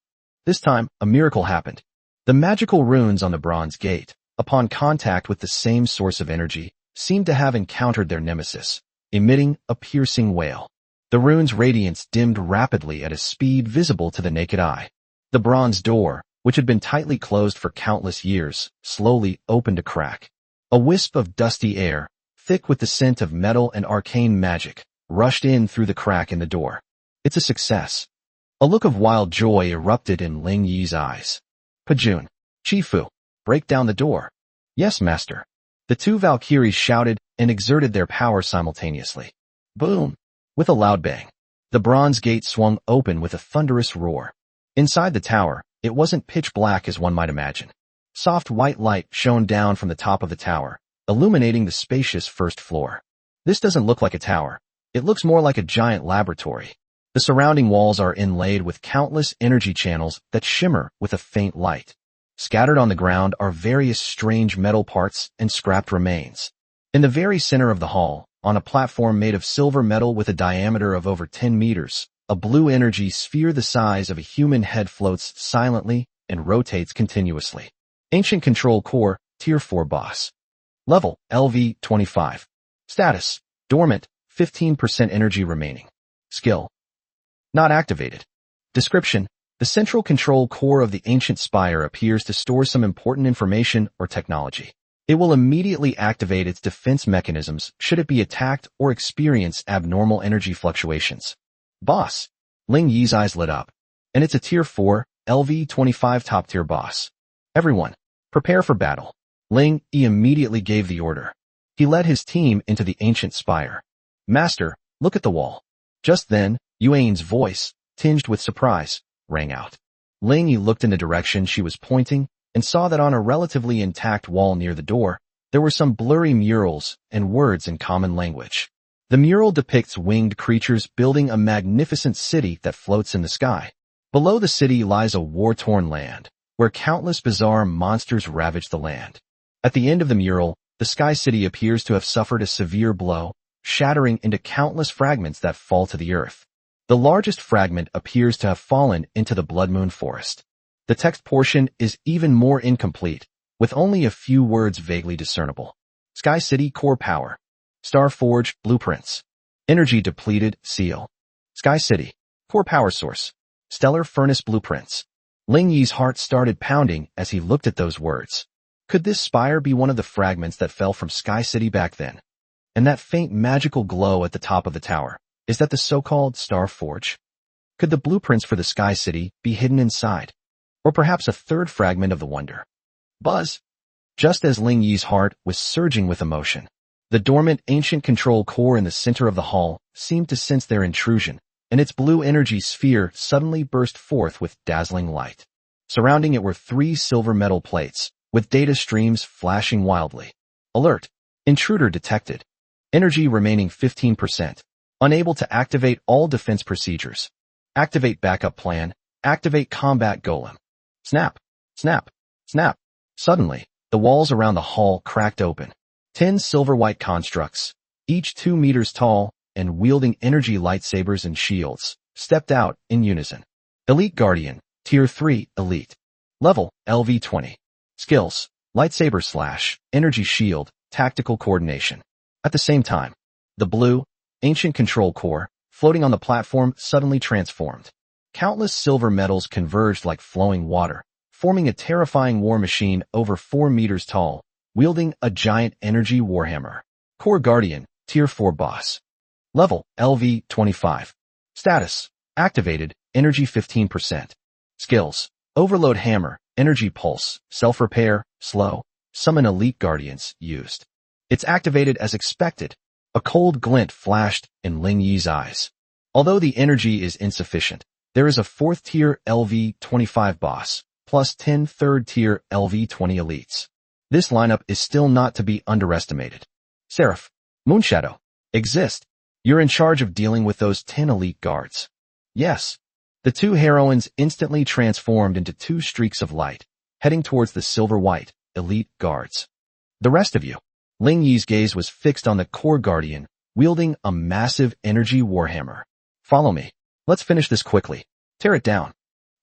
This time, a miracle happened. The magical runes on the bronze gate, upon contact with the same source of energy, seemed to have encountered their nemesis, emitting a piercing wail. The rune's radiance dimmed rapidly at a speed visible to the naked eye. The bronze door, which had been tightly closed for countless years, slowly opened a crack. A wisp of dusty air, thick with the scent of metal and arcane magic, rushed in through the crack in the door. It's a success. A look of wild joy erupted in Ling Yi's eyes. Pajun. Chifu. Break down the door. Yes, master. The 2 Valkyries shouted and exerted their power simultaneously. Boom. With a loud bang, the bronze gate swung open with a thunderous roar. Inside the tower, it wasn't pitch black as one might imagine. Soft white light shone down from the top of the tower, illuminating the spacious first floor. This doesn't look like a tower. It looks more like a giant laboratory. The surrounding walls are inlaid with countless energy channels that shimmer with a faint light. Scattered on the ground are various strange metal parts and scrapped remains. In the very center of the hall, on a platform made of silver metal with a diameter of over 10 meters, a blue energy sphere the size of a human head floats silently and rotates continuously. Ancient Control Core, Tier 4 Boss. Level, LV25. Status, Dormant, 15% energy remaining. Skill, not activated. Description, the central control core of the ancient spire appears to store some important information or technology. It will immediately activate its defense mechanisms should it be attacked or experience abnormal energy fluctuations. Boss. Ling Yi's eyes lit up. And it's a Tier 4, LV25 top-tier boss. Everyone, prepare for battle. Ling Yi immediately gave the order. He led his team into the ancient spire. Master, look at the wall. Just then, Yuan's voice, tinged with surprise, rang out. Ling Yi looked in the direction she was pointing and saw that on a relatively intact wall near the door, there were some blurry murals and words in common language. The mural depicts winged creatures building a magnificent city that floats in the sky. Below the city lies a war-torn land, where countless bizarre monsters ravage the land. At the end of the mural, the The Sky City appears to have suffered a severe blow, shattering into countless fragments that fall to the earth. The largest fragment appears to have fallen into the Blood Moon Forest. The text portion is even more incomplete, with only a few words vaguely discernible. Sky City Core Power. Star Forge Blueprints. Energy Depleted Seal. Sky City Core Power Source. Stellar Furnace Blueprints. Ling Yi's heart started pounding as he looked at those words. Could this spire be one of the fragments that fell from Sky City back then? And that faint magical glow at the top of the tower, is that the so-called Star Forge? Could the blueprints for the Sky City be hidden inside? Or perhaps a third fragment of the wonder? Buzz! Just as Ling Yi's heart was surging with emotion, the dormant ancient control core in the center of the hall seemed to sense their intrusion, and its blue energy sphere suddenly burst forth with dazzling light. Surrounding it were 3 silver metal plates, with data streams flashing wildly. Alert! Intruder detected. Energy remaining 15%. Unable to activate all defense procedures. Activate backup plan. Activate combat golem. Snap! Snap! Snap! Suddenly, the walls around the hall cracked open. 10 silver-white constructs, each 2 meters tall, and wielding energy lightsabers and shields, stepped out in unison. Elite Guardian, Tier 3, Elite. Level, LV20. Skills, Lightsaber Slash, Energy Shield, Tactical Coordination. At the same time, the blue, ancient control core, floating on the platform suddenly transformed. Countless silver metals converged like flowing water, forming a terrifying war machine over 4 meters tall, wielding a giant energy warhammer. Core Guardian, Tier 4 Boss. Level, LV25. Status, Activated, Energy 15%. Skills, Overload Hammer, Energy Pulse, Self-Repair, Slow, Summon Elite Guardians, used. It's activated as expected. A cold glint flashed in Ling Yi's eyes. Although the energy is insufficient, there is a 4th tier LV25 boss, plus 10 3rd tier LV20 elites. This lineup is still not to be underestimated. Seraph, Moonshadow, exist. You're in charge of dealing with those 10 elite guards. Yes. The 2 heroines instantly transformed into 2 streaks of light, heading towards the silver-white, elite guards. The rest of you. Ling Yi's gaze was fixed on the core guardian, wielding a massive energy warhammer. Follow me. Let's finish this quickly. Tear it down.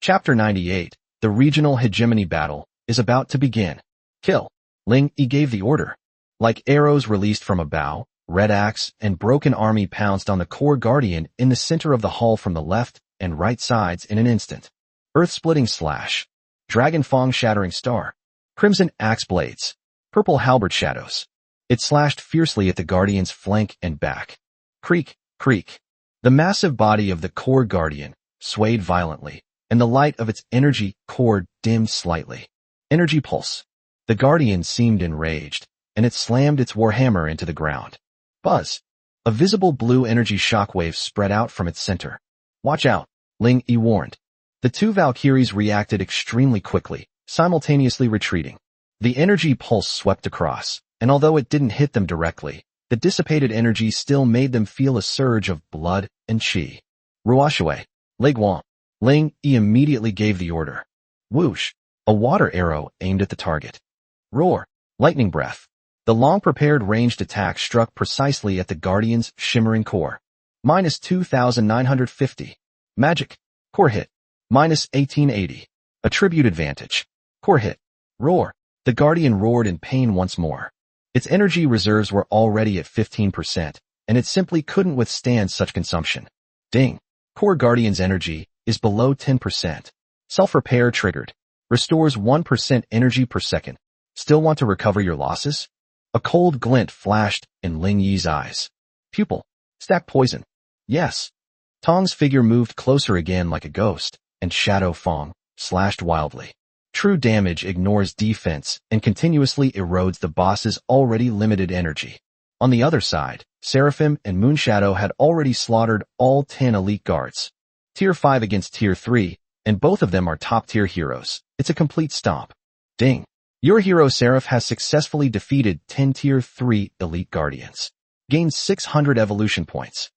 Chapter 98, the regional hegemony battle, is about to begin. Kill. Ling Yi gave the order. Like arrows released from a bow, Red Axe and Broken Army pounced on the core guardian in the center of the hall from the left and right sides in an instant. Earth-splitting slash. Dragon Fang shattering star. Crimson axe blades. Purple halberd shadows. It slashed fiercely at the guardian's flank and back. Creak, creak. The massive body of the core guardian swayed violently, and the light of its energy core dimmed slightly. Energy pulse. The guardian seemed enraged, and it slammed its warhammer into the ground. Buzz. A visible blue energy shockwave spread out from its center. Watch out, Ling Yi warned. The 2 Valkyries reacted extremely quickly, simultaneously retreating. The energy pulse swept across, and although it didn't hit them directly, the dissipated energy still made them feel a surge of blood and chi. Ruoshui, Leguang. Ling Yi immediately gave the order. Whoosh. A water arrow aimed at the target. Roar. Lightning breath. The long-prepared ranged attack struck precisely at the Guardian's shimmering core. Minus 2,950. Magic. Core hit. Minus 1880. Attribute advantage. Core hit. Roar. The Guardian roared in pain once more. Its energy reserves were already at 15%, and it simply couldn't withstand such consumption. Ding. Core Guardian's energy is below 10%. Self-repair triggered. Restores 1% energy per second. Still want to recover your losses? A cold glint flashed in Ling Yi's eyes. Pupil. Stack poison. Yes. Tong's figure moved closer again like a ghost, and Shadow Fang slashed wildly. True damage ignores defense and continuously erodes the boss's already limited energy. On the other side, Seraphim and Moonshadow had already slaughtered all 10 elite guards. Tier 5 against Tier 3, and both of them are top-tier heroes. It's a complete stomp. Ding. Your hero Seraph has successfully defeated 10 Tier 3 elite guardians. Gains 600 evolution points.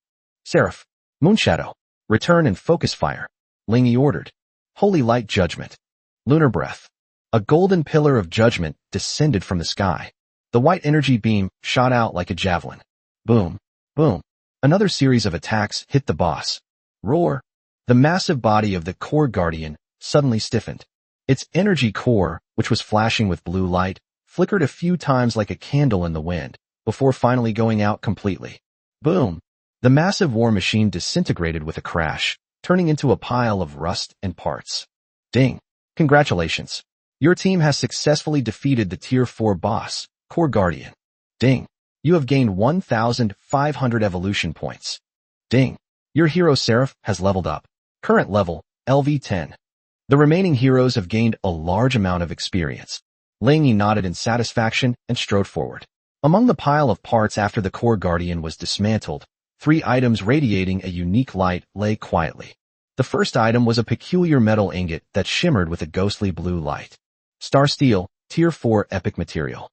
Seraph. Moonshadow. Return and focus fire. Ling Yi ordered. Holy Light Judgment. Lunar Breath. A golden pillar of judgment descended from the sky. The white energy beam shot out like a javelin. Boom, boom. Another series of attacks hit the boss. Roar. The massive body of the core guardian suddenly stiffened. Its energy core, which was flashing with blue light, flickered a few times like a candle in the wind, before finally going out completely. Boom. The massive war machine disintegrated with a crash, turning into a pile of rust and parts. Ding. Congratulations. Your team has successfully defeated the Tier 4 boss, Core Guardian. Ding. You have gained 1,500 evolution points. Ding. Your hero Seraph has leveled up. Current level, LV10. The remaining heroes have gained a large amount of experience. Ling Yi nodded in satisfaction and strode forward. Among the pile of parts after the Core Guardian was dismantled, 3 items radiating a unique light lay quietly. The first item was a peculiar metal ingot that shimmered with a ghostly blue light. Star Steel, Tier 4 Epic Material.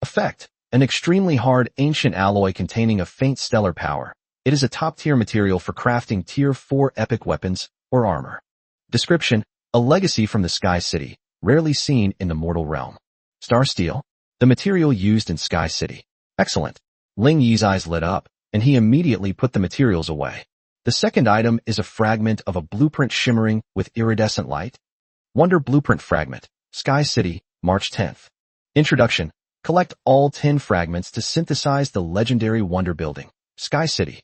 Effect: an extremely hard ancient alloy containing a faint stellar power. It is a top-tier material for crafting Tier 4 epic weapons or armor. Description: a legacy from the Sky City, rarely seen in the mortal realm. Star Steel, the material used in Sky City. Excellent. Ling Yi's eyes lit up, and he immediately put the materials away. The second item is a fragment of a blueprint shimmering with iridescent light. Wonder Blueprint Fragment, Sky City, March 10th. Introduction: collect all 10 fragments to synthesize the legendary Wonder Building, Sky City.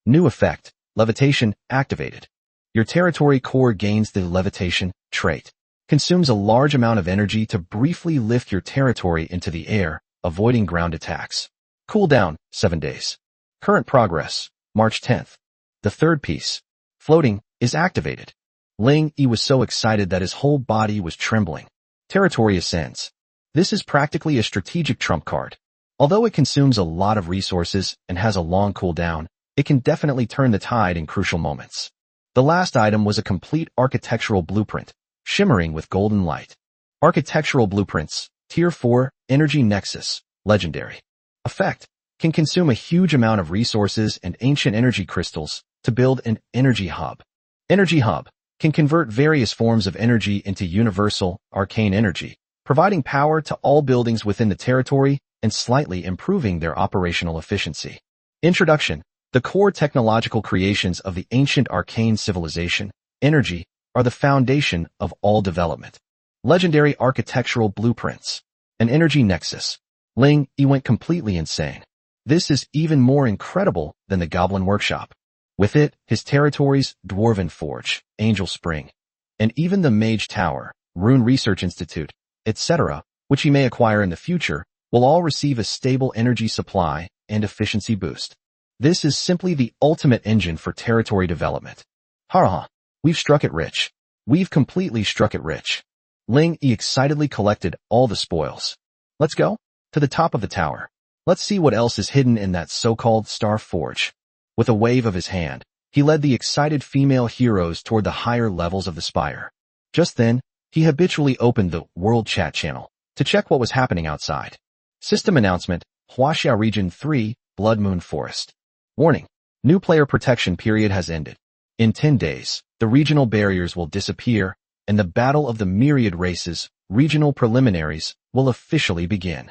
New effect: levitation activated. Your territory core gains the levitation trait. Consumes a large amount of energy to briefly lift your territory into the air, avoiding ground attacks. Cooldown: 7 days. Current progress: March 10th. The third piece, floating, is activated. Ling Yi was so excited that his whole body was trembling. Territory ascends. This is practically a strategic trump card. Although it consumes a lot of resources and has a long cooldown, it can definitely turn the tide in crucial moments. The last item was a complete architectural blueprint, shimmering with golden light. Architectural blueprints, Tier 4, Energy Nexus, Legendary. Effect: can consume a huge amount of resources and ancient energy crystals to build an energy hub. Energy hub can convert various forms of energy into universal, arcane energy, providing power to all buildings within the territory and slightly improving their operational efficiency. Introduction: the core technological creations of the ancient arcane civilization, energy, are the foundation of all development. Legendary architectural blueprints. An energy nexus. Ling Yi went completely insane. This is even more incredible than the Goblin Workshop. With it, his territories, Dwarven Forge, Angel Spring, and even the Mage Tower, Rune Research Institute, etc., which he may acquire in the future, will all receive a stable energy supply and efficiency boost. This is simply the ultimate engine for territory development. Ha! We've struck it rich. We've completely struck it rich. Ling Yi excitedly collected all the spoils. Let's go to the top of the tower. Let's see what else is hidden in that so-called Star Forge. With a wave of his hand, he led the excited female heroes toward the higher levels of the spire. Just then, he habitually opened the World Chat channel to check what was happening outside. System announcement: Huaxia Region 3, Blood Moon Forest. Warning: new player protection period has ended. In 10 days, the regional barriers will disappear, and the battle of the myriad races, regional preliminaries, will officially begin.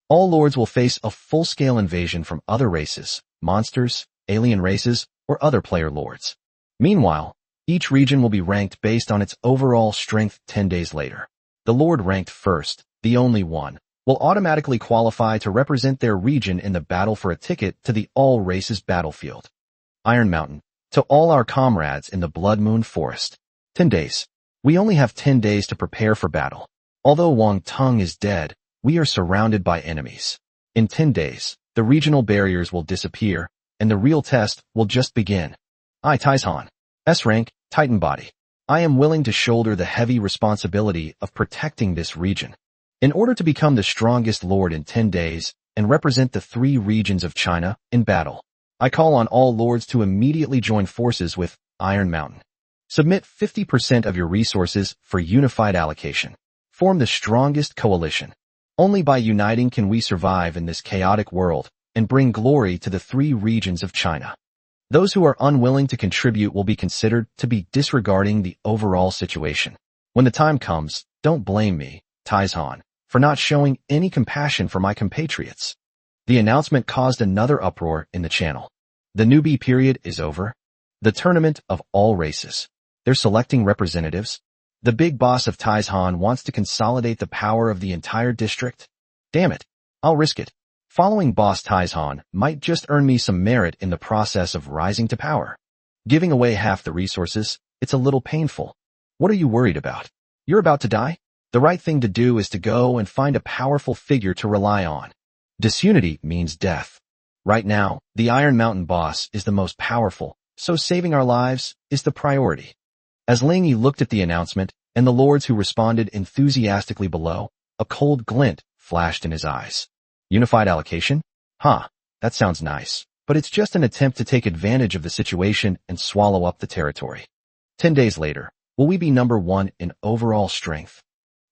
All lords will face a full-scale invasion from other races, monsters, alien races, or other player lords. Meanwhile, each region will be ranked based on its overall strength 10 days later. The lord ranked first, the only one, will automatically qualify to represent their region in the battle for a ticket to the all-races battlefield. Iron Mountain. To all our comrades in the Blood Moon Forest. 10 days. We only have 10 days to prepare for battle. Although Wang Tung is dead, we are surrounded by enemies. In 10 days, the regional barriers will disappear, and the real test will just begin. I, Taizhan, S-rank, Titan body. I am willing to shoulder the heavy responsibility of protecting this region. In order to become the strongest lord in 10 days and represent the 3 regions of China in battle, I call on all lords to immediately join forces with Iron Mountain. Submit 50% of your resources for unified allocation. Form the strongest coalition. Only by uniting can we survive in this chaotic world and bring glory to the 3 regions of China. Those who are unwilling to contribute will be considered to be disregarding the overall situation. When the time comes, don't blame me, Taizhan, for for not showing any compassion for my compatriots. The announcement caused another uproar in the channel. The newbie period is over. The tournament of all races. They're selecting representatives. The big boss of Taizhan wants to consolidate the power of the entire district. Damn it. I'll risk it. Following boss Taizhan might just earn me some merit in the process of rising to power. Giving away half the resources, it's a little painful. What are you worried about? You're about to die? The right thing to do is to go and find a powerful figure to rely on. Disunity means death. Right now, the Iron Mountain boss is the most powerful, so saving our lives is the priority. As Ling Yi looked at the announcement, and the lords who responded enthusiastically below, a cold glint flashed in his eyes. Unified allocation? Huh, that sounds nice, but it's just an attempt to take advantage of the situation and swallow up the territory. 10 days later, will we be number 1 in overall strength?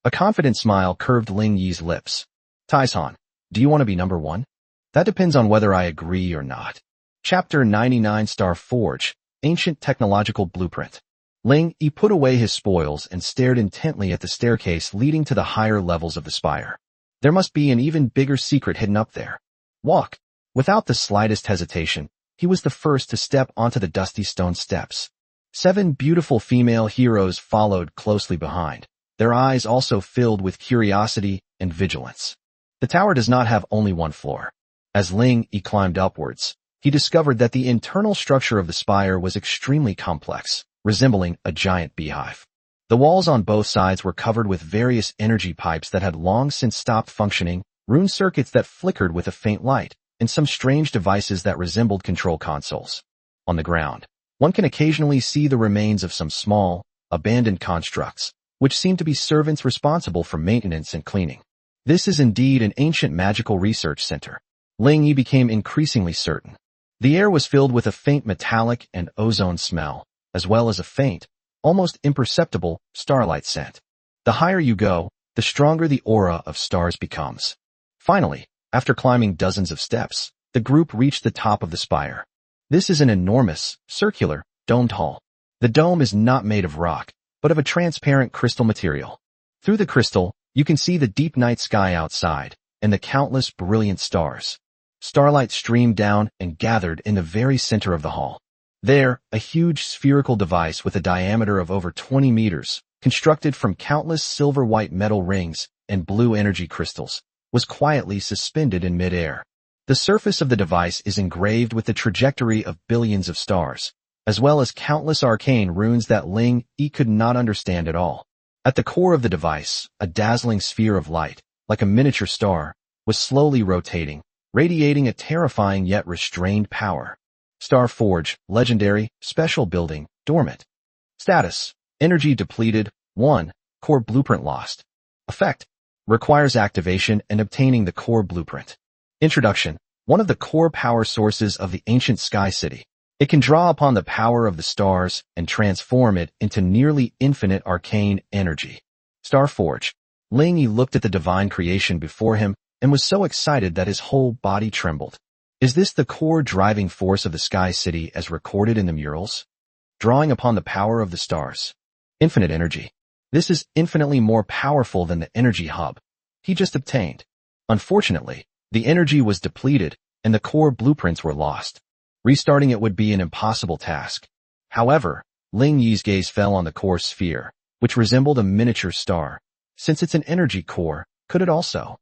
A confident smile curved Ling Yi's lips. Taizhan, do you want to be number 1? That depends on whether I agree or not. Chapter 99 Star Forge, Ancient Technological Blueprint. Ling Yi put away his spoils and stared intently at the staircase leading to the higher levels of the spire. There must be an even bigger secret hidden up there. Walk. Without the slightest hesitation, he was the first to step onto the dusty stone steps. 7 beautiful female heroes followed closely behind, their eyes also filled with curiosity and vigilance. The tower does not have only one floor. As Ling Yi climbed upwards, he discovered that the internal structure of the spire was extremely complex, resembling a giant beehive. The walls on both sides were covered with various energy pipes that had long since stopped functioning, rune circuits that flickered with a faint light, and some strange devices that resembled control consoles. On the ground, one can occasionally see the remains of some small, abandoned constructs, which seem to be servants responsible for maintenance and cleaning. This is indeed an ancient magical research center. Ling Yi became increasingly certain. The air was filled with a faint metallic and ozone smell, as well as a faint, almost imperceptible, starlight scent. The higher you go, the stronger the aura of stars becomes. Finally, after climbing dozens of steps, the group reached the top of the spire. This is an enormous, circular, domed hall. The dome is not made of rock, but of a transparent crystal material. Through the crystal, you can see the deep night sky outside, and the countless brilliant stars. Starlight streamed down and gathered in the very center of the hall. There, a huge spherical device with a diameter of over 20 meters, constructed from countless silver-white metal rings and blue energy crystals, was quietly suspended in midair. The surface of the device is engraved with the trajectory of billions of stars, as well as countless arcane runes that Ling Yi could not understand at all. At the core of the device, a dazzling sphere of light, like a miniature star, was slowly rotating, radiating a terrifying yet restrained power. Star Forge, Legendary, Special Building, Dormant. Status: Energy depleted, 1, Core Blueprint lost. Effect: Requires activation and obtaining the Core Blueprint. Introduction: One of the core power sources of the ancient Sky City. It can draw upon the power of the stars and transform it into nearly infinite arcane energy. Star Forge. Ling Yi looked at the divine creation before him and was so excited that his whole body trembled. Is this the core driving force of the Sky City as recorded in the murals? Drawing upon the power of the stars. Infinite energy. This is infinitely more powerful than the energy hub he just obtained. Unfortunately, the energy was depleted and the core blueprints were lost. Restarting it would be an impossible task. However, Ling Yi's gaze fell on the core sphere, which resembled a miniature star. Since it's an energy core, could it also?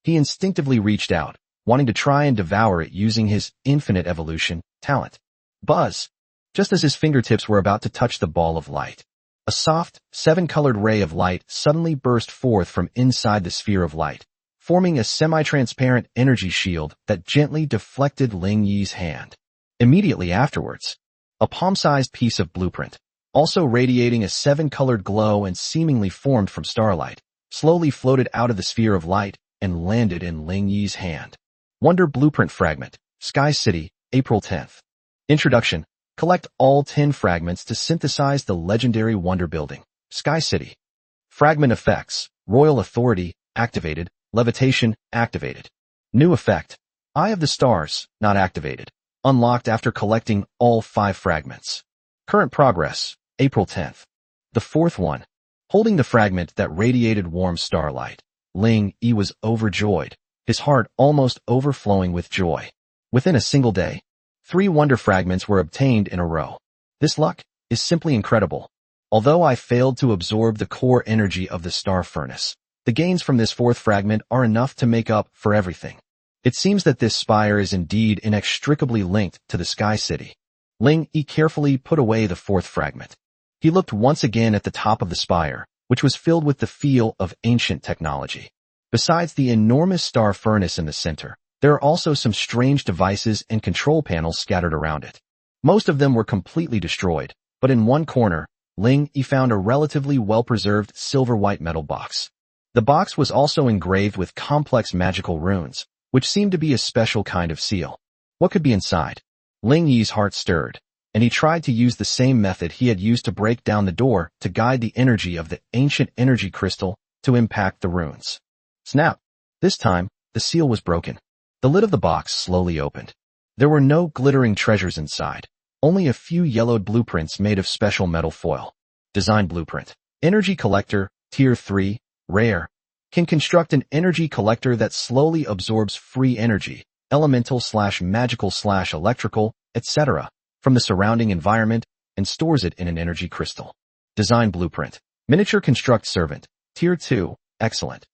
He instinctively reached out, wanting to try and devour it using his infinite evolution talent. Buzz! Just as his fingertips were about to touch the ball of light, a soft, 7-colored ray of light suddenly burst forth from inside the sphere of light, forming a semi-transparent energy shield that gently deflected Ling Yi's hand. Immediately afterwards, a palm-sized piece of blueprint, also radiating a 7-colored glow and seemingly formed from starlight, slowly floated out of the sphere of light and landed in Ling Yi's hand. Wonder Blueprint Fragment, Sky City, April 10th. Introduction. Collect all 10 fragments to synthesize the legendary Wonder Building, Sky City. Fragment effects. Royal Authority, activated. Levitation, activated. New effect. Eye of the Stars, not activated. Unlocked after collecting all 5 fragments. Current progress, April 10th. The 4th one. Holding the fragment that radiated warm starlight, Ling Yi was overjoyed, his heart almost overflowing with joy. Within a single day, 3 wonder fragments were obtained in a row. This luck is simply incredible. Although I failed to absorb the core energy of the star furnace, the gains from this 4th fragment are enough to make up for everything. It seems that this spire is indeed inextricably linked to the Sky City. Ling Yi carefully put away the 4th fragment. He looked once again at the top of the spire, which was filled with the feel of ancient technology. Besides the enormous star furnace in the center, there are also some strange devices and control panels scattered around it. Most of them were completely destroyed, but in one corner, Ling Yi found a relatively well-preserved silver-white metal box. The box was also engraved with complex magical runes, which seemed to be a special kind of seal. What could be inside? Ling Yi's heart stirred, and he tried to use the same method he had used to break down the door to guide the energy of the ancient energy crystal to impact the runes. Snap! This time, the seal was broken. The lid of the box slowly opened. There were no glittering treasures inside, only a few yellowed blueprints made of special metal foil. Design blueprint. Energy collector, Tier 3, rare. Can construct an energy collector that slowly absorbs free energy, elemental/magical/electrical, etc., from the surrounding environment and stores it in an energy crystal. Design blueprint. Miniature construct servant, Tier 2, excellent.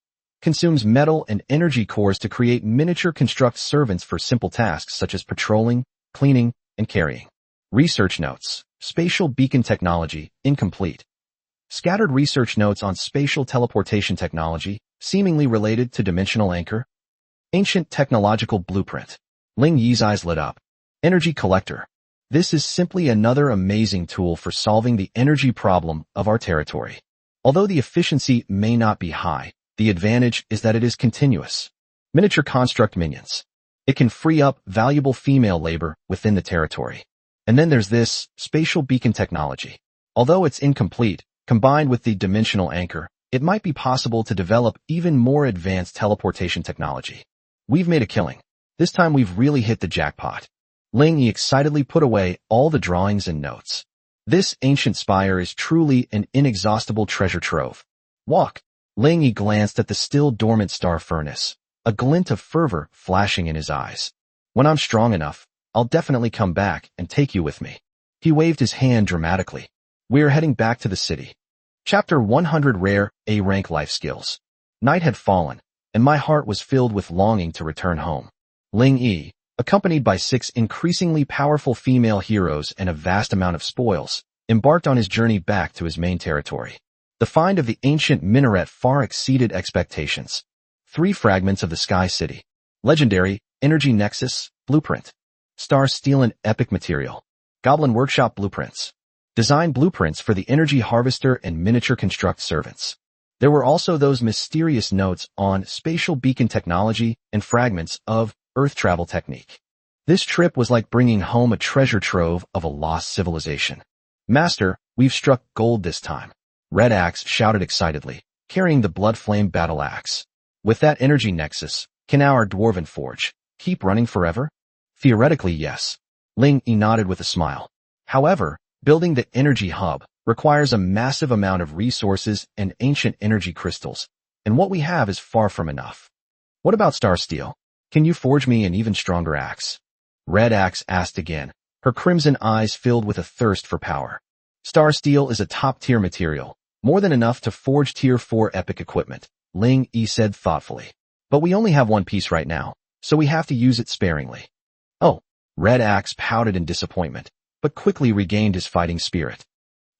Consumes metal and energy cores to create miniature construct servants for simple tasks such as patrolling, cleaning, and carrying. Research notes. Spatial beacon technology, incomplete. Scattered research notes on spatial teleportation technology, seemingly related to dimensional anchor. Ancient technological blueprint. Ling Yi's eyes lit up. Energy collector. This is simply another amazing tool for solving the energy problem of our territory. Although the efficiency may not be high, the advantage is that it is continuous. Miniature construct minions. It can free up valuable female labor within the territory. And then there's this spatial beacon technology. Although it's incomplete, combined with the dimensional anchor, it might be possible to develop even more advanced teleportation technology. We've made a killing. This time we've really hit the jackpot. Ling Yi excitedly put away all the drawings and notes. This ancient spire is truly an inexhaustible treasure trove. Walk. Ling Yi glanced at the still dormant star furnace, a glint of fervor flashing in his eyes. When I'm strong enough, I'll definitely come back and take you with me. He waved his hand dramatically. We're heading back to the city. Chapter 100 Rare A-Rank Life Skills. Night had fallen, and my heart was filled with longing to return home. Ling Yi, accompanied by 6 increasingly powerful female heroes and a vast amount of spoils, embarked on his journey back to his main territory. The find of the ancient minaret far exceeded expectations. 3 fragments of the Sky City. Legendary, Energy Nexus, Blueprint. Star Steel and Epic Material. Goblin Workshop Blueprints. Design blueprints for the Energy Harvester and Miniature Construct Servants. There were also those mysterious notes on spatial beacon technology and fragments of Earth travel technique. This trip was like bringing home a treasure trove of a lost civilization. Master, we've struck gold this time. Red Axe shouted excitedly, carrying the blood flame battle axe. With that energy nexus, can our dwarven forge keep running forever? Theoretically, yes. Ling Yi nodded with a smile. However, building the energy hub requires a massive amount of resources and ancient energy crystals, and what we have is far from enough. What about Star Steel? Can you forge me an even stronger axe? Red Axe asked again, her crimson eyes filled with a thirst for power. Star Steel is a top-tier material, more than enough to forge Tier 4 epic equipment, Ling Yi said thoughtfully. But we only have one piece right now, so we have to use it sparingly. Oh, Red Axe pouted in disappointment, but quickly regained his fighting spirit.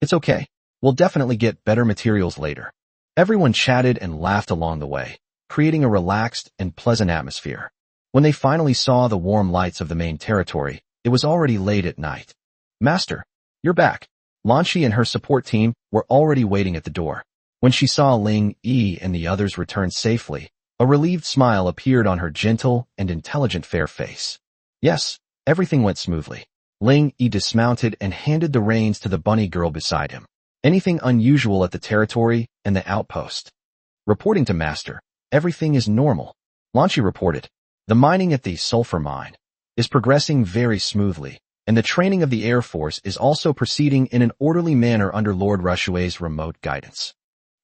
It's okay. We'll definitely get better materials later. Everyone chatted and laughed along the way, creating a relaxed and pleasant atmosphere. When they finally saw the warm lights of the main territory, it was already late at night. Master, you're back. Lanshi and her support team were already waiting at the door. When she saw Ling Yi and the others return safely, a relieved smile appeared on her gentle and intelligent fair face. Yes, everything went smoothly. Ling Yi dismounted and handed the reins to the bunny girl beside him. Anything unusual at the territory and the outpost? Reporting to Master, everything is normal. Lanshi reported. The mining at the sulfur mine is progressing very smoothly, and the training of the Air Force is also proceeding in an orderly manner under Lord Rushue's remote guidance.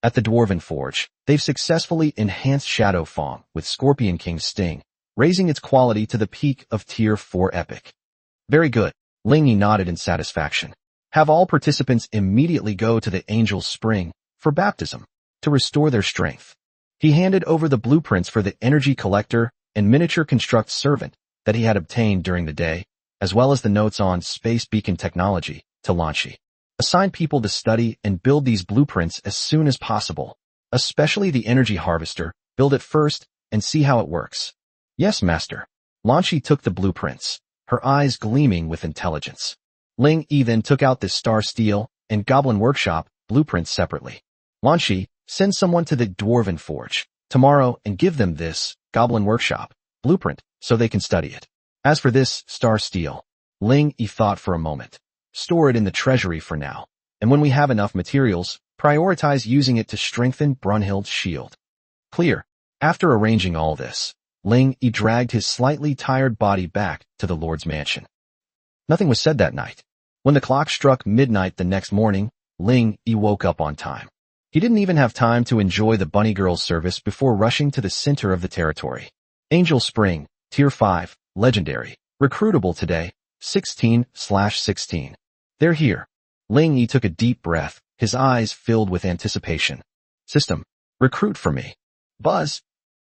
At the Dwarven Forge, they've successfully enhanced Shadow Fong with Scorpion King's Sting, raising its quality to the peak of Tier 4 Epic. Very good. Ling Yi nodded in satisfaction. Have all participants immediately go to the Angel's Spring for baptism to restore their strength. He handed over the blueprints for the energy collector and miniature construct servant that he had obtained during the day, as well as the notes on space beacon technology, to Lanshi. Assign people to study and build these blueprints as soon as possible, especially the energy harvester. Build it first and see how it works. Yes, master. Lanshi took the blueprints, her eyes gleaming with intelligence. Ling Yi then took out the Star Steel and Goblin Workshop blueprints separately. Lanshi, send someone to the Dwarven Forge tomorrow and give them this Goblin Workshop blueprint so they can study it. As for this Star Steel, Ling Yi thought for a moment. Store it in the treasury for now, and when we have enough materials, prioritize using it to strengthen Brunhild's shield. Clear. After arranging all this, Ling Yi dragged his slightly tired body back to the Lord's mansion. Nothing was said that night. When the clock struck midnight the next morning, Ling Yi woke up on time. He didn't even have time to enjoy the bunny girl's service before rushing to the center of the territory. Angel Spring, Tier 5, Legendary, recruitable today, 16/16. They're here. Ling Yi took a deep breath, his eyes filled with anticipation. System, recruit for me. Buzz.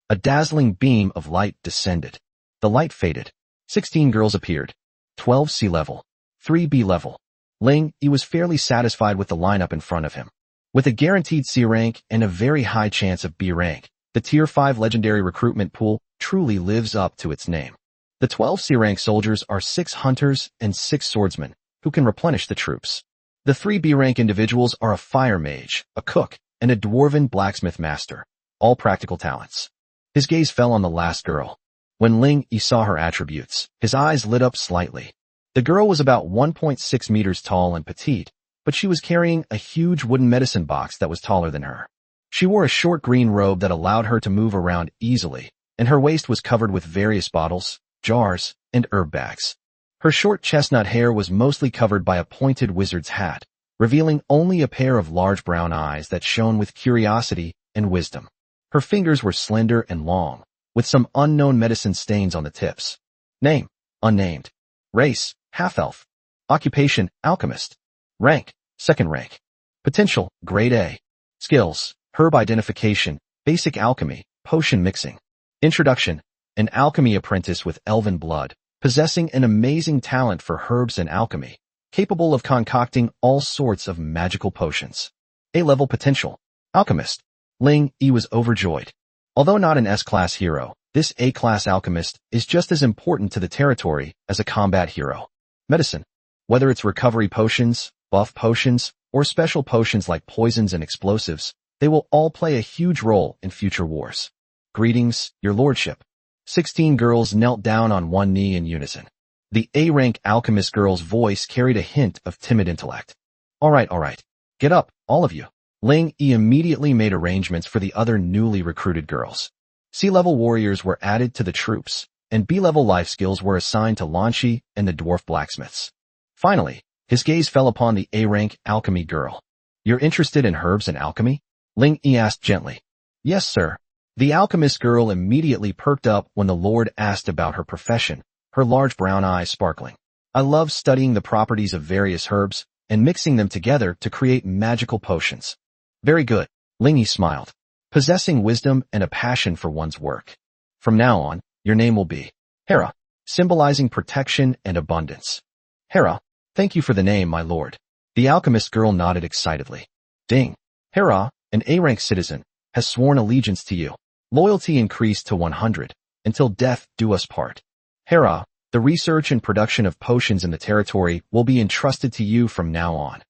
A dazzling beam of light descended. The light faded. 16 girls appeared. 12 C level, 3 B level. Ling Yi was fairly satisfied with the lineup in front of him. With a guaranteed C rank and a very high chance of B rank, the Tier 5 legendary recruitment pool truly lives up to its name. The 12 C rank soldiers are 6 hunters and 6 swordsmen, who can replenish the troops. The 3 B rank individuals are a fire mage, a cook, and a dwarven blacksmith master, all practical talents. His gaze fell on the last girl. When Ling Yi saw her attributes, his eyes lit up slightly. The girl was about 1.6 meters tall and petite, but she was carrying a huge wooden medicine box that was taller than her. She wore a short green robe that allowed her to move around easily, and her waist was covered with various bottles, jars, and herb bags. Her short chestnut hair was mostly covered by a pointed wizard's hat, revealing only a pair of large brown eyes that shone with curiosity and wisdom. Her fingers were slender and long, with some unknown medicine stains on the tips. Name, unnamed. Race, half-elf. Occupation, alchemist. Rank, second rank. Potential, grade A. Skills, herb identification, basic alchemy, potion mixing. Introduction, an alchemy apprentice with elven blood, possessing an amazing talent for herbs and alchemy, capable of concocting all sorts of magical potions. A-level potential, alchemist. Ling Yi was overjoyed. Although not an S-class hero, this A-class alchemist is just as important to the territory as a combat hero. Medicine. Whether it's recovery potions, buff potions, or special potions like poisons and explosives, they will all play a huge role in future wars. Greetings, your lordship. 16 girls knelt down on one knee in unison. The A-rank alchemist girl's voice carried a hint of timid intellect. All right. Get up, all of you. Ling Yi immediately made arrangements for the other newly recruited girls. C-level warriors were added to the troops, and B-level life skills were assigned to Lanshi and the dwarf blacksmiths. Finally, his gaze fell upon the A-rank alchemy girl. You're interested in herbs and alchemy? Ling Yi asked gently. Yes, sir. The alchemist girl immediately perked up when the Lord asked about her profession, her large brown eyes sparkling. I love studying the properties of various herbs and mixing them together to create magical potions. Very good, Ling Yi smiled, possessing wisdom and a passion for one's work. From now on, your name will be Hera, symbolizing protection and abundance. Hera, thank you for the name, my lord. The alchemist girl nodded excitedly. Ding. Hera, an A-rank citizen, has sworn allegiance to you. Loyalty increased to 100, until death do us part. Hera, the research and production of potions in the territory will be entrusted to you from now on.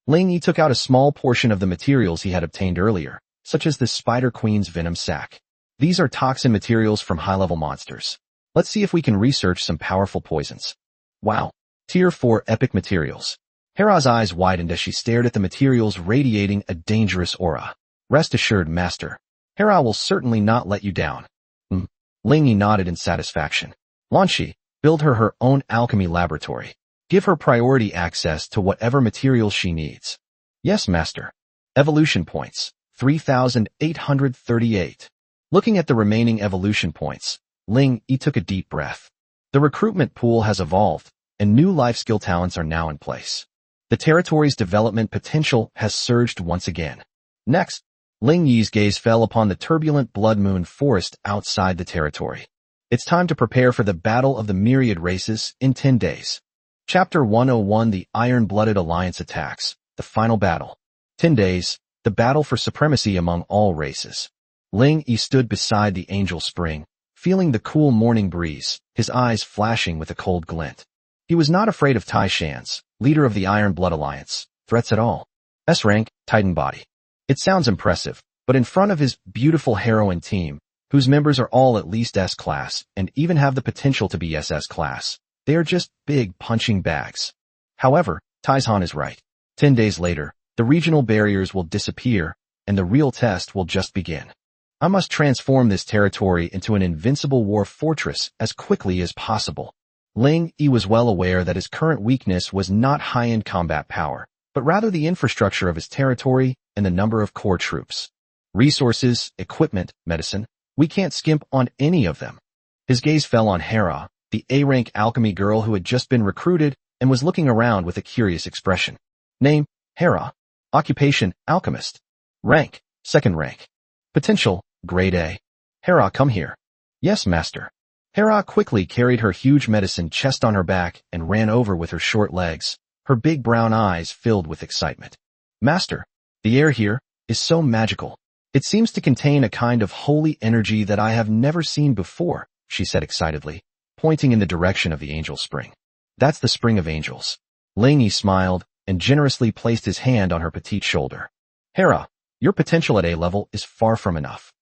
Ling Yi took out a small portion of the materials he had obtained earlier, such as the Spider Queen's venom sac. These are toxin materials from high-level monsters. Let's see if we can research some powerful poisons. Wow. Tier 4 epic materials. Hera's eyes widened as she stared at the materials radiating a dangerous aura. Rest assured, master. Hera will certainly not let you down. Ling Yi nodded in satisfaction. Lanshi, build her own alchemy laboratory. Give her priority access to whatever materials she needs. Yes, master. Evolution points. 3,838. Looking at the remaining evolution points, Ling Yi took a deep breath. The recruitment pool has evolved, and new life skill talents are now in place. The territory's development potential has surged once again. Next, Ling Yi's gaze fell upon the turbulent Blood Moon forest outside the territory. It's time to prepare for the Battle of the Myriad Races in 10 days. Chapter 101: The Iron-Blooded Alliance Attacks, the Final Battle. 10 days, the battle for supremacy among all races. Ling Yi stood beside the Angel Spring, feeling the cool morning breeze, his eyes flashing with a cold glint. He was not afraid of Tai Shan's, leader of the Iron Blood Alliance, threats at all. S-rank, Titan body. It sounds impressive, but in front of his beautiful heroine team, whose members are all at least S-class and even have the potential to be SS-class, they are just big punching bags. However, Taizhan is right. 10 days later, the regional barriers will disappear, and the real test will just begin. I must transform this territory into an invincible war fortress as quickly as possible. Ling Yi was well aware that his current weakness was not high-end combat power, but rather the infrastructure of his territory and the number of core troops. Resources, equipment, medicine, we can't skimp on any of them. His gaze fell on Hera, the A-rank alchemy girl who had just been recruited and was looking around with a curious expression. Name, Hera. Occupation, alchemist. Rank, 2nd rank. Potential, grade A. Hera, come here. Yes, master. Hera quickly carried her huge medicine chest on her back and ran over with her short legs, her big brown eyes filled with excitement. Master, the air here is so magical. It seems to contain a kind of holy energy that I have never seen before, she said excitedly, pointing in the direction of the Angel Spring. That's the Spring of Angels. Ling Yi smiled and generously placed his hand on her petite shoulder. Hera, your potential at A level is far from enough.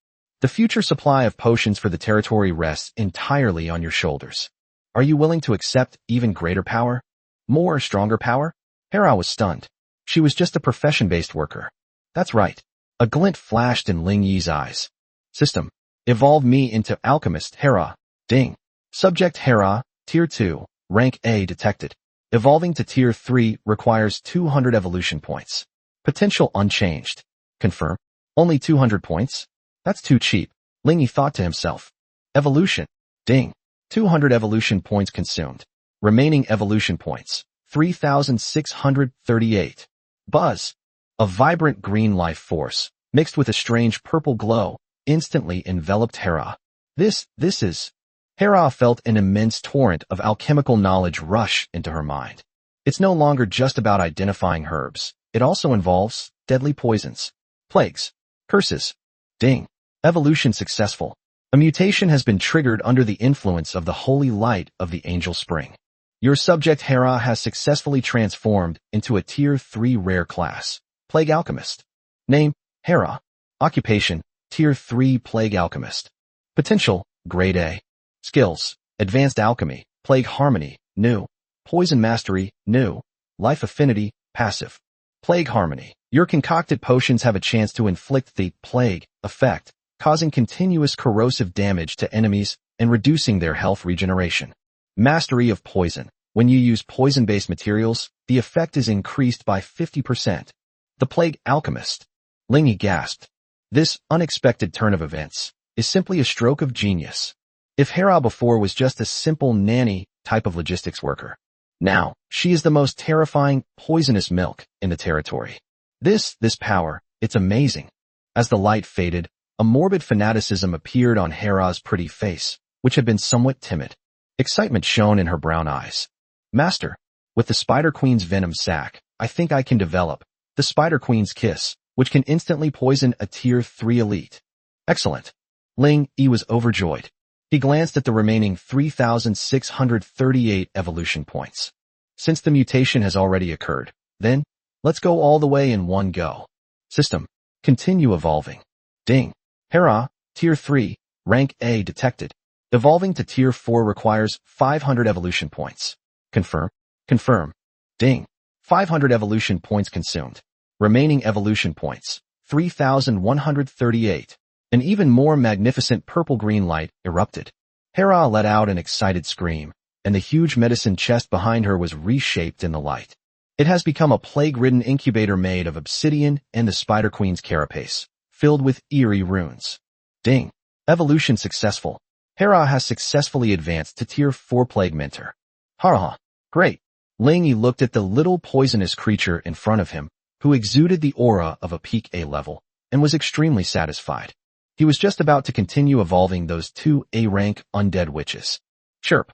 The future supply of potions for the territory rests entirely on your shoulders. Are you willing to accept even greater power? More, stronger power? Hera was stunned. She was just a profession-based worker. That's right. A glint flashed in Ling Yi's eyes. System. Evolve me into alchemist Hera. Ding. Subject Hera, Tier 2, Rank A detected. Evolving to Tier 3 requires 200 evolution points. Potential unchanged. Confirm. Only 200 points? That's too cheap, Ling Yi thought to himself. Evolution. Ding. 200 evolution points consumed. Remaining evolution points, 3,638. Buzz. A vibrant green life force, mixed with a strange purple glow, instantly enveloped Hera. This is... Hera felt an immense torrent of alchemical knowledge rush into her mind. It's no longer just about identifying herbs. It also involves deadly poisons, plagues, curses. Ding. Evolution successful. A mutation has been triggered under the influence of the holy light of the Angel Spring. Your subject Hera has successfully transformed into a Tier 3 rare class, Plague Alchemist. Name, Hera. Occupation, Tier 3 Plague Alchemist. Potential, Grade A. Skills, Advanced Alchemy, Plague Harmony, New. Poison Mastery, New. Life Affinity, Passive. Plague Harmony. Your concocted potions have a chance to inflict the plague effect, causing continuous corrosive damage to enemies and reducing their health regeneration. Mastery of Poison. When you use poison-based materials, the effect is increased by 50%. The Plague Alchemist. Ling Yi gasped. This unexpected turn of events is simply a stroke of genius. If Hera before was just a simple nanny type of logistics worker, now she is the most terrifying, poisonous milk in the territory. This power, it's amazing. As the light faded, a morbid fanaticism appeared on Hera's pretty face, which had been somewhat timid. Excitement shone in her brown eyes. Master, with the Spider Queen's venom sac, I think I can develop the Spider Queen's kiss, which can instantly poison a Tier 3 elite. Excellent. Ling Yi was overjoyed. He glanced at the remaining 3,638 evolution points. Since the mutation has already occurred, then, let's go all the way in one go. System. Continue evolving. Ding. Hera, Tier 3, Rank A detected. Evolving to Tier 4 requires 500 evolution points. Confirm. Confirm. Ding. 500 evolution points consumed. Remaining evolution points, 3,138. An even more magnificent purple-green light erupted. Hera let out an excited scream, and the huge medicine chest behind her was reshaped in the light. It has become a plague-ridden incubator made of obsidian and the Spider Queen's carapace, filled with eerie runes. Ding. Evolution successful. Hera has successfully advanced to Tier 4 Plague Mentor. Haha. Great. Ling Yi looked at the little poisonous creature in front of him, who exuded the aura of a peak A level, and was extremely satisfied. He was just about to continue evolving those 2 A-rank undead witches. Chirp.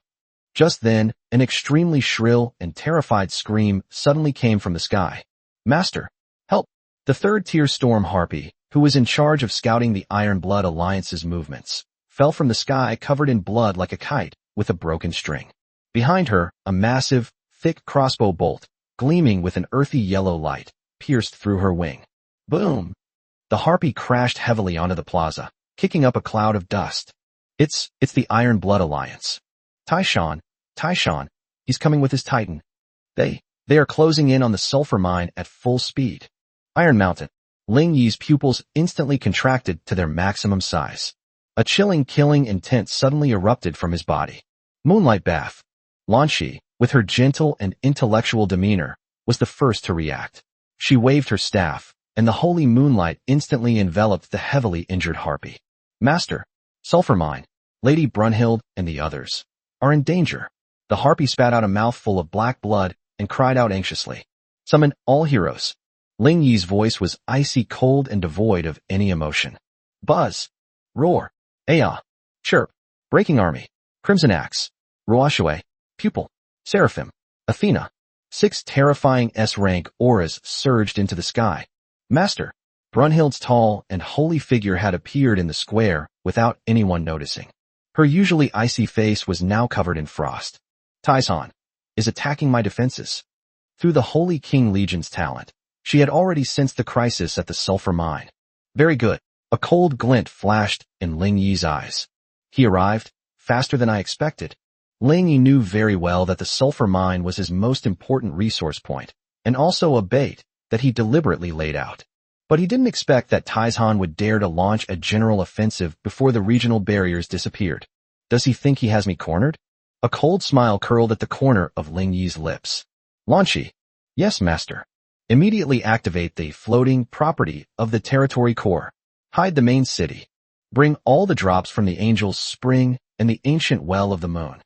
Just then, an extremely shrill and terrified scream suddenly came from the sky. Master, help! The 3rd-tier Storm Harpy, who was in charge of scouting the Iron Blood Alliance's movements, fell from the sky covered in blood like a kite with a broken string. Behind her, a massive, thick crossbow bolt, gleaming with an earthy yellow light, pierced through her wing. Boom! The harpy crashed heavily onto the plaza, kicking up a cloud of dust. It's the Iron Blood Alliance. Taishan, he's coming with his Titan. They are closing in on the sulfur mine at full speed. Iron Mountain. Ling Yi's pupils instantly contracted to their maximum size. A chilling, killing intent suddenly erupted from his body. Moonlight Bath. Lanshi, with her gentle and intellectual demeanor, was the first to react. She waved her staff, and the holy moonlight instantly enveloped the heavily injured harpy. Master, Sulfur Mine, Lady Brunhild, and the others are in danger. The harpy spat out a mouthful of black blood and cried out anxiously. Summon all heroes. Ling Yi's voice was icy cold and devoid of any emotion. Buzz. Roar. Aya. Chirp. Breaking Army. Crimson Axe. Roashue. Pupil. Seraphim. Athena. 6 terrifying S-rank auras surged into the sky. Master. Brunhild's tall and holy figure had appeared in the square without anyone noticing. Her usually icy face was now covered in frost. Taishan is attacking my defenses. Through the Holy King Legion's talent, she had already sensed the crisis at the sulfur mine. Very good. A cold glint flashed in Ling Yi's eyes. He arrived, faster than I expected. Ling Yi knew very well that the sulfur mine was his most important resource point, and also a bait that he deliberately laid out. But he didn't expect that Taishan would dare to launch a general offensive before the regional barriers disappeared. Does he think he has me cornered? A cold smile curled at the corner of Ling Yi's lips. Lanshi. Yes, master. Immediately activate the floating property of the territory core. Hide the main city. Bring all the drops from the Angel's Spring and the ancient Well of the Moon.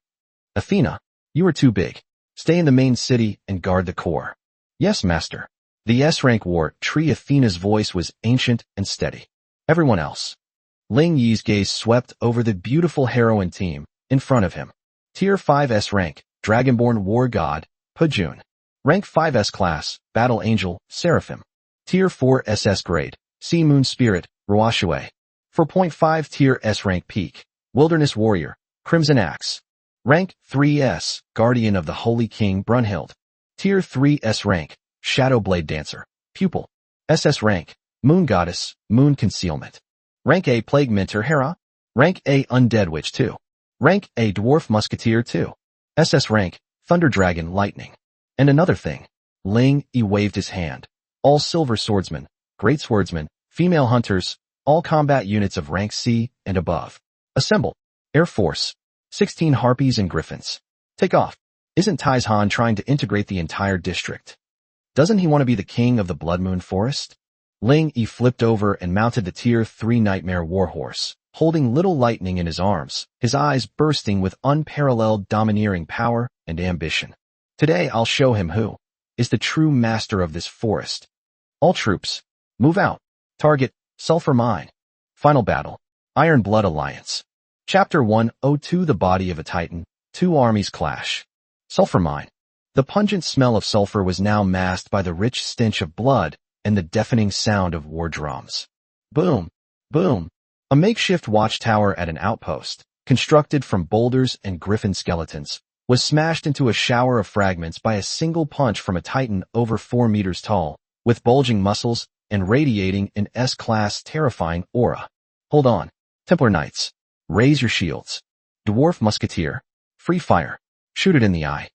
Athena, you are too big. Stay in the main city and guard the core. Yes, master. The S-rank war tree Athena's voice was ancient and steady. Everyone else. Ling Yi's gaze swept over the beautiful heroine team in front of him. Tier 5 S-rank, Dragonborn War God, Pajun. Rank 5 S-class, Battle Angel, Seraphim. Tier 4 SS grade, Sea Moon Spirit, Roashue. 4.5 Tier S-rank Peak, Wilderness Warrior, Crimson Axe. Rank 3S, Guardian of the Holy King Brunhild. Tier 3 S-rank, Shadow Blade Dancer, Pupil. SS rank, Moon Goddess, Moon Concealment. Rank A Plague Mentor Hera. Rank A Undead Witch 2. Rank A Dwarf Musketeer 2. SS rank, Thunder Dragon Lightning. And another thing. Ling Yi waved his hand. All silver swordsmen, great swordsmen, female hunters, all combat units of rank C and above. Assemble. Air Force. 16 harpies and griffins. Take off. Isn't Taishan trying to integrate the entire district? Doesn't he want to be the king of the Blood Moon Forest? Ling Yi flipped over and mounted the Tier 3 Nightmare Warhorse, holding little lightning in his arms, his eyes bursting with unparalleled domineering power and ambition. Today I'll show him who is the true master of this forest. All troops, move out. Target, Sulfur Mine. Final battle, Iron Blood Alliance. Chapter 102 The Body of a Titan, 2 armies clash. Sulfur Mine. The pungent smell of sulfur was now masked by the rich stench of blood and the deafening sound of war drums. Boom, boom. A makeshift watchtower at an outpost, constructed from boulders and griffin skeletons, was smashed into a shower of fragments by a single punch from a titan over 4 meters tall, with bulging muscles and radiating an S-class terrifying aura. Hold on. Templar Knights. Raise your shields. Dwarf Musketeer. Free fire. Shoot it in the eye.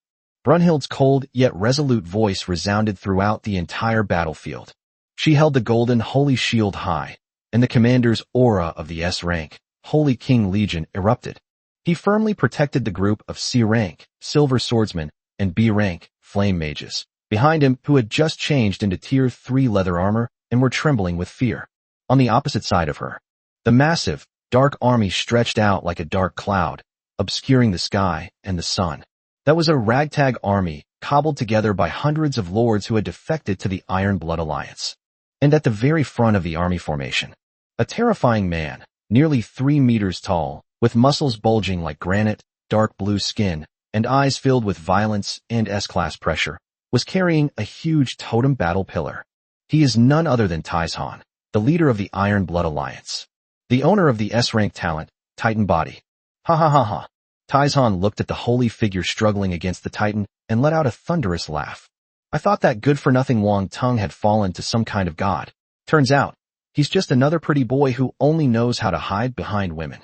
Brunhild's cold yet resolute voice resounded throughout the entire battlefield. She held the golden holy shield high, and the commander's aura of the S-rank, Holy King Legion erupted. He firmly protected the group of C-rank, silver swordsmen, and B-rank, flame mages, behind him who had just changed into Tier 3 leather armor and were trembling with fear. On the opposite side of her, the massive, dark army stretched out like a dark cloud, obscuring the sky and the sun. That was a ragtag army, cobbled together by hundreds of lords who had defected to the Iron Blood Alliance. And at the very front of the army formation, a terrifying man, nearly 3 meters tall, with muscles bulging like granite, dark blue skin, and eyes filled with violence and S-class pressure, was carrying a huge totem battle pillar. He is none other than Taizhan, the leader of the Iron Blood Alliance, the owner of the S-rank talent, Titan Body. Ha ha ha ha. Taizhan looked at the holy figure struggling against the Titan and let out a thunderous laugh. I thought that good-for-nothing Wang Tung had fallen to some kind of god. Turns out, he's just another pretty boy who only knows how to hide behind women.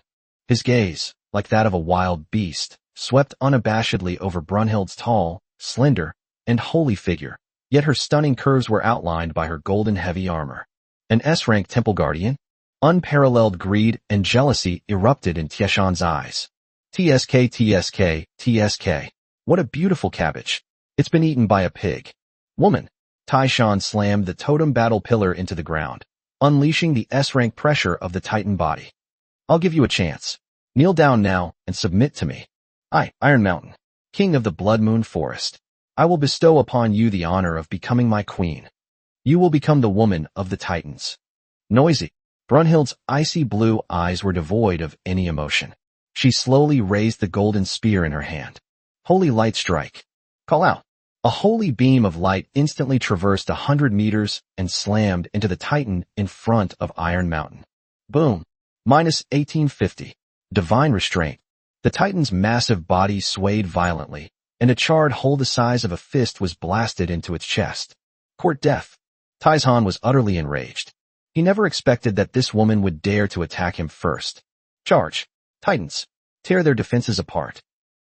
His gaze, like that of a wild beast, swept unabashedly over Brunhild's tall, slender, and holy figure, yet her stunning curves were outlined by her golden heavy armor. An S-rank temple guardian? Unparalleled greed and jealousy erupted in Tieshan's eyes. TSK, TSK, TSK. What a beautiful cabbage. It's been eaten by a pig. Woman. Taishan slammed the totem battle pillar into the ground, unleashing the S-rank pressure of the Titan body. I'll give you a chance. Kneel down now and submit to me. I, Iron Mountain, king of the Blood Moon Forest. I will bestow upon you the honor of becoming my queen. You will become the woman of the Titans. Noisy. Brunhild's icy blue eyes were devoid of any emotion. She slowly raised the golden spear in her hand. Holy light strike. Call out. A holy beam of light instantly traversed 100 meters and slammed into the Titan in front of Iron Mountain. Boom. Minus 1850. Divine restraint. The Titan's massive body swayed violently, and a charred hole the size of a fist was blasted into its chest. Court death. Taizhan was utterly enraged. He never expected that this woman would dare to attack him first. Charge. Titans. Tear their defenses apart.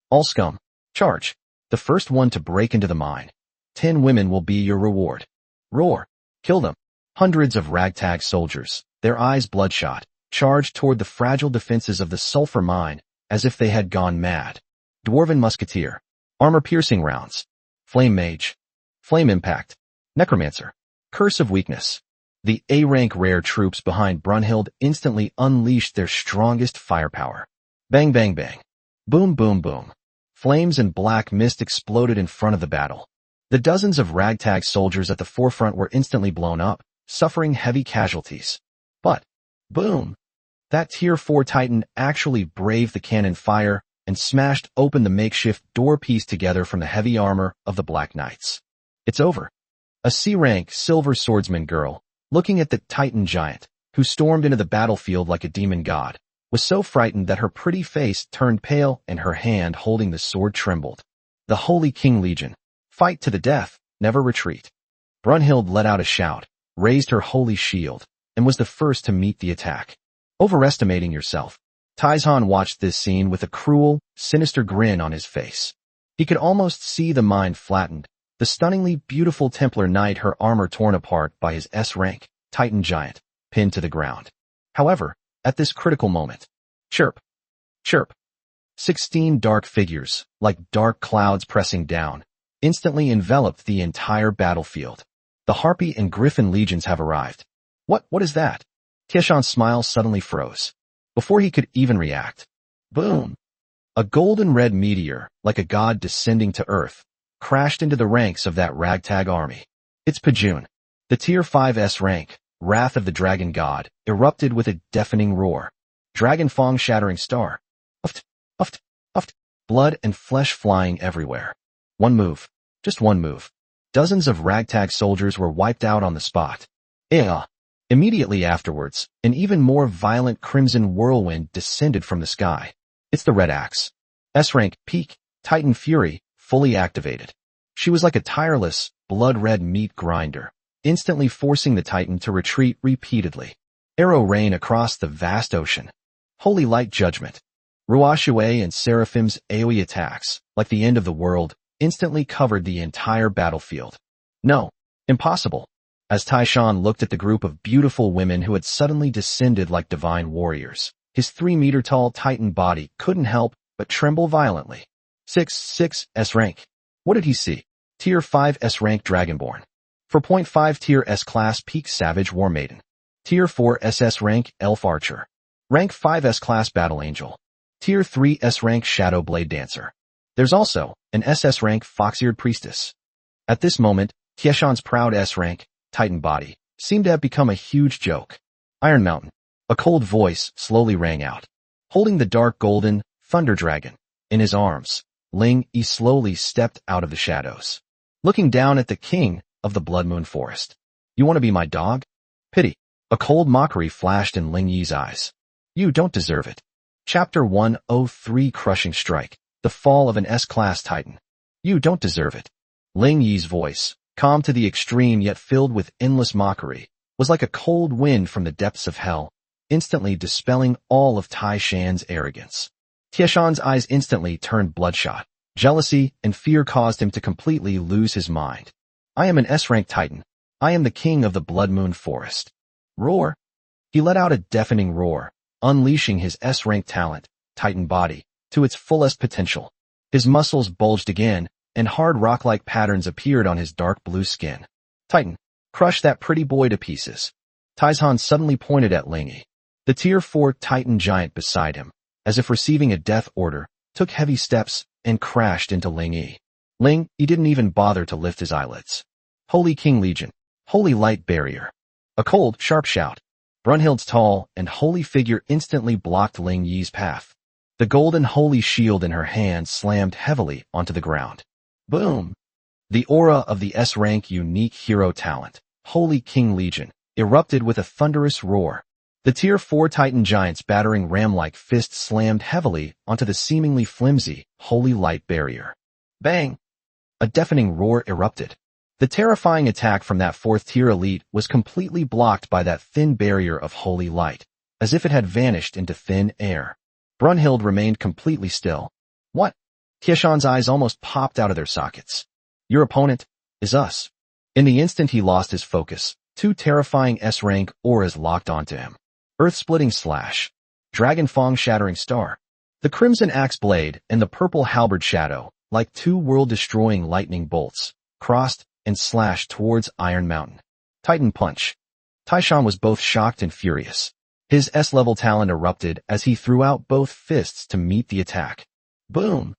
All scum. Charge. The first one to break into the mine. 10 women will be your reward. Roar. Kill them. Hundreds of ragtag soldiers, their eyes bloodshot, charged toward the fragile defenses of the sulfur mine as if they had gone mad. Dwarven musketeer. Armor-piercing rounds. Flame mage. Flame impact. Necromancer. Curse of weakness. The A-rank rare troops behind Brunhild instantly unleashed their strongest firepower. Bang bang bang. Boom boom boom. Flames and black mist exploded in front of the battle. The dozens of ragtag soldiers at the forefront were instantly blown up, suffering heavy casualties. But, boom! That Tier 4 Titan actually braved the cannon fire and smashed open the makeshift door piece together from the heavy armor of the Black Knights. It's over. A C-rank silver swordsman girl, looking at the Titan giant, who stormed into the battlefield like a demon god, was so frightened that her pretty face turned pale and her hand holding the sword trembled. The Holy King Legion. Fight to the death, never retreat. Brunhild let out a shout, raised her holy shield, and was the first to meet the attack. Overestimating yourself. Taizhan watched this scene with a cruel, sinister grin on his face. He could almost see the mind flattened, the stunningly beautiful Templar Knight, her armor torn apart by his S-rank, Titan giant, pinned to the ground. However, at this critical moment, chirp, chirp, 16 dark figures, like dark clouds pressing down, instantly enveloped the entire battlefield. The Harpy and Griffin legions have arrived. What is that? Tieshan's smile suddenly froze. Before he could even react, boom! A golden red meteor, like a god descending to earth, crashed into the ranks of that ragtag army. It's Pajun. The Tier 5 S-rank, Wrath of the Dragon God, erupted with a deafening roar. Dragon Fong shattering star. Uft, uft, uft. Blood and flesh flying everywhere. One move. Just one move. Dozens of ragtag soldiers were wiped out on the spot. Immediately afterwards, an even more violent crimson whirlwind descended from the sky. It's the Red Axe. S-rank, Peak, Titan Fury, fully activated. She was like a tireless, blood-red meat grinder, instantly forcing the Titan to retreat repeatedly. Arrow rain across the vast ocean. Holy light judgment. Ruashue and Seraphim's AoE attacks, like the end of the world, instantly covered the entire battlefield. No, impossible. As Taishan looked at the group of beautiful women who had suddenly descended like divine warriors, his 3-meter-tall Titan body couldn't help but tremble violently. 6 S-rank. What did he see? Tier 5 S-rank Dragonborn. 4.5 Tier S-class Peak Savage War Maiden. Tier 4 SS rank Elf Archer. Rank 5 S-Class Battle Angel. Tier 3 S-Rank Shadow Blade Dancer. There's also an SS rank Fox-Eared Priestess. At this moment, Tieshan's proud S-Rank, Titan body, seemed to have become a huge joke. Iron Mountain. A cold voice slowly rang out. Holding the dark golden Thunder Dragon in his arms, Ling Yi slowly stepped out of the shadows, looking down at the king of the Blood Moon Forest. You want to be my dog? Pity. A cold mockery flashed in Ling Yi's eyes. You don't deserve it. Chapter 103 Crushing Strike. The Fall of an S-Class Titan. You don't deserve it. Ling Yi's voice, calm to the extreme yet filled with endless mockery, was like a cold wind from the depths of hell, instantly dispelling all of Tai Shan's arrogance. Tieshan's eyes instantly turned bloodshot. Jealousy and fear caused him to completely lose his mind. I am an S-Rank Titan. I am the king of the Blood Moon Forest. Roar. He let out a deafening roar, unleashing his S-Rank talent, Titan body, to its fullest potential. His muscles bulged again, and hard rock-like patterns appeared on his dark blue skin. Titan, crush that pretty boy to pieces. Taizhan suddenly pointed at Ling Yi. The Tier 4 Titan giant beside him, as if receiving a death order, took heavy steps and crashed into Ling Yi. Ling Yi didn't even bother to lift his eyelids. Holy King Legion. Holy Light Barrier. A cold, sharp shout. Brunhild's tall and holy figure instantly blocked Ling Yi's path. The golden holy shield in her hand slammed heavily onto the ground. Boom! The aura of the S-Rank unique hero talent, Holy King Legion, erupted with a thunderous roar. The Tier 4 Titan giant's battering ram-like fist slammed heavily onto the seemingly flimsy, Holy Light Barrier. Bang! A deafening roar erupted. The terrifying attack from that 4th-tier elite was completely blocked by that thin barrier of holy light, as if it had vanished into thin air. Brunhild remained completely still. What? Tieshan's eyes almost popped out of their sockets. Your opponent is us. In the instant he lost his focus, 2 terrifying S-Rank auras locked onto him. Earth-splitting slash. Dragon Fang shattering star. The crimson axe blade and the purple halberd shadow, like 2 world-destroying lightning bolts, crossed and slashed towards Iron Mountain. Titan punch. Taishan was both shocked and furious. His S-level talent erupted as he threw out both fists to meet the attack. Boom!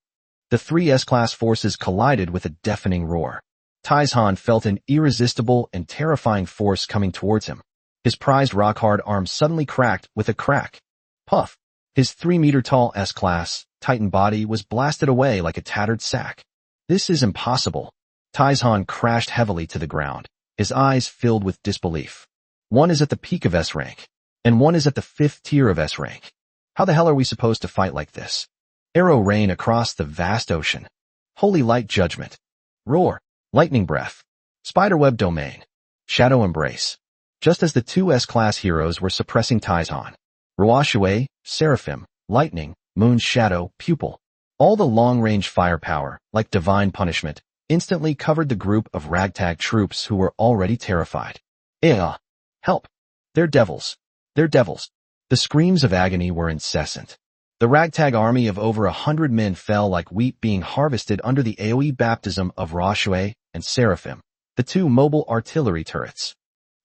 The 3 S-Class forces collided with a deafening roar. Taizhan felt an irresistible and terrifying force coming towards him. His prized rock-hard arm suddenly cracked with a crack. Puff! His 3-meter-tall S-Class Titan body was blasted away like a tattered sack. This is impossible. Taizhan crashed heavily to the ground, his eyes filled with disbelief. One is at the peak of S-Rank, and one is at the 5th tier of S-Rank. How the hell are we supposed to fight like this? Arrow rain across the vast ocean. Holy Light Judgment. Roar. Lightning Breath. Spiderweb Domain. Shadow Embrace. Just as the 2 S-Class heroes were suppressing Taizhan, Ruoshui, Seraphim, Lightning, Moon's Shadow, Pupil. All the long-range firepower, like divine punishment, instantly covered the group of ragtag troops who were already terrified. Help! They're devils. They're devils. The screams of agony were incessant. The ragtag army of over 100 men fell like wheat being harvested under the AoE baptism of Ruoshui and Seraphim, the 2 mobile artillery turrets.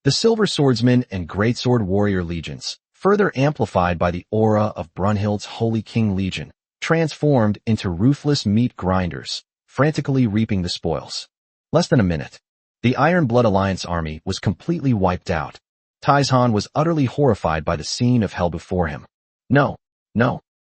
The Silver Swordsman and Greatsword Warrior legions, further amplified by the aura of Brunhild's Holy King Legion, transformed into ruthless meat grinders, frantically reaping the spoils. Less than a minute. The Iron Blood Alliance army was completely wiped out. Taizhan was utterly horrified by the scene of hell before him. No,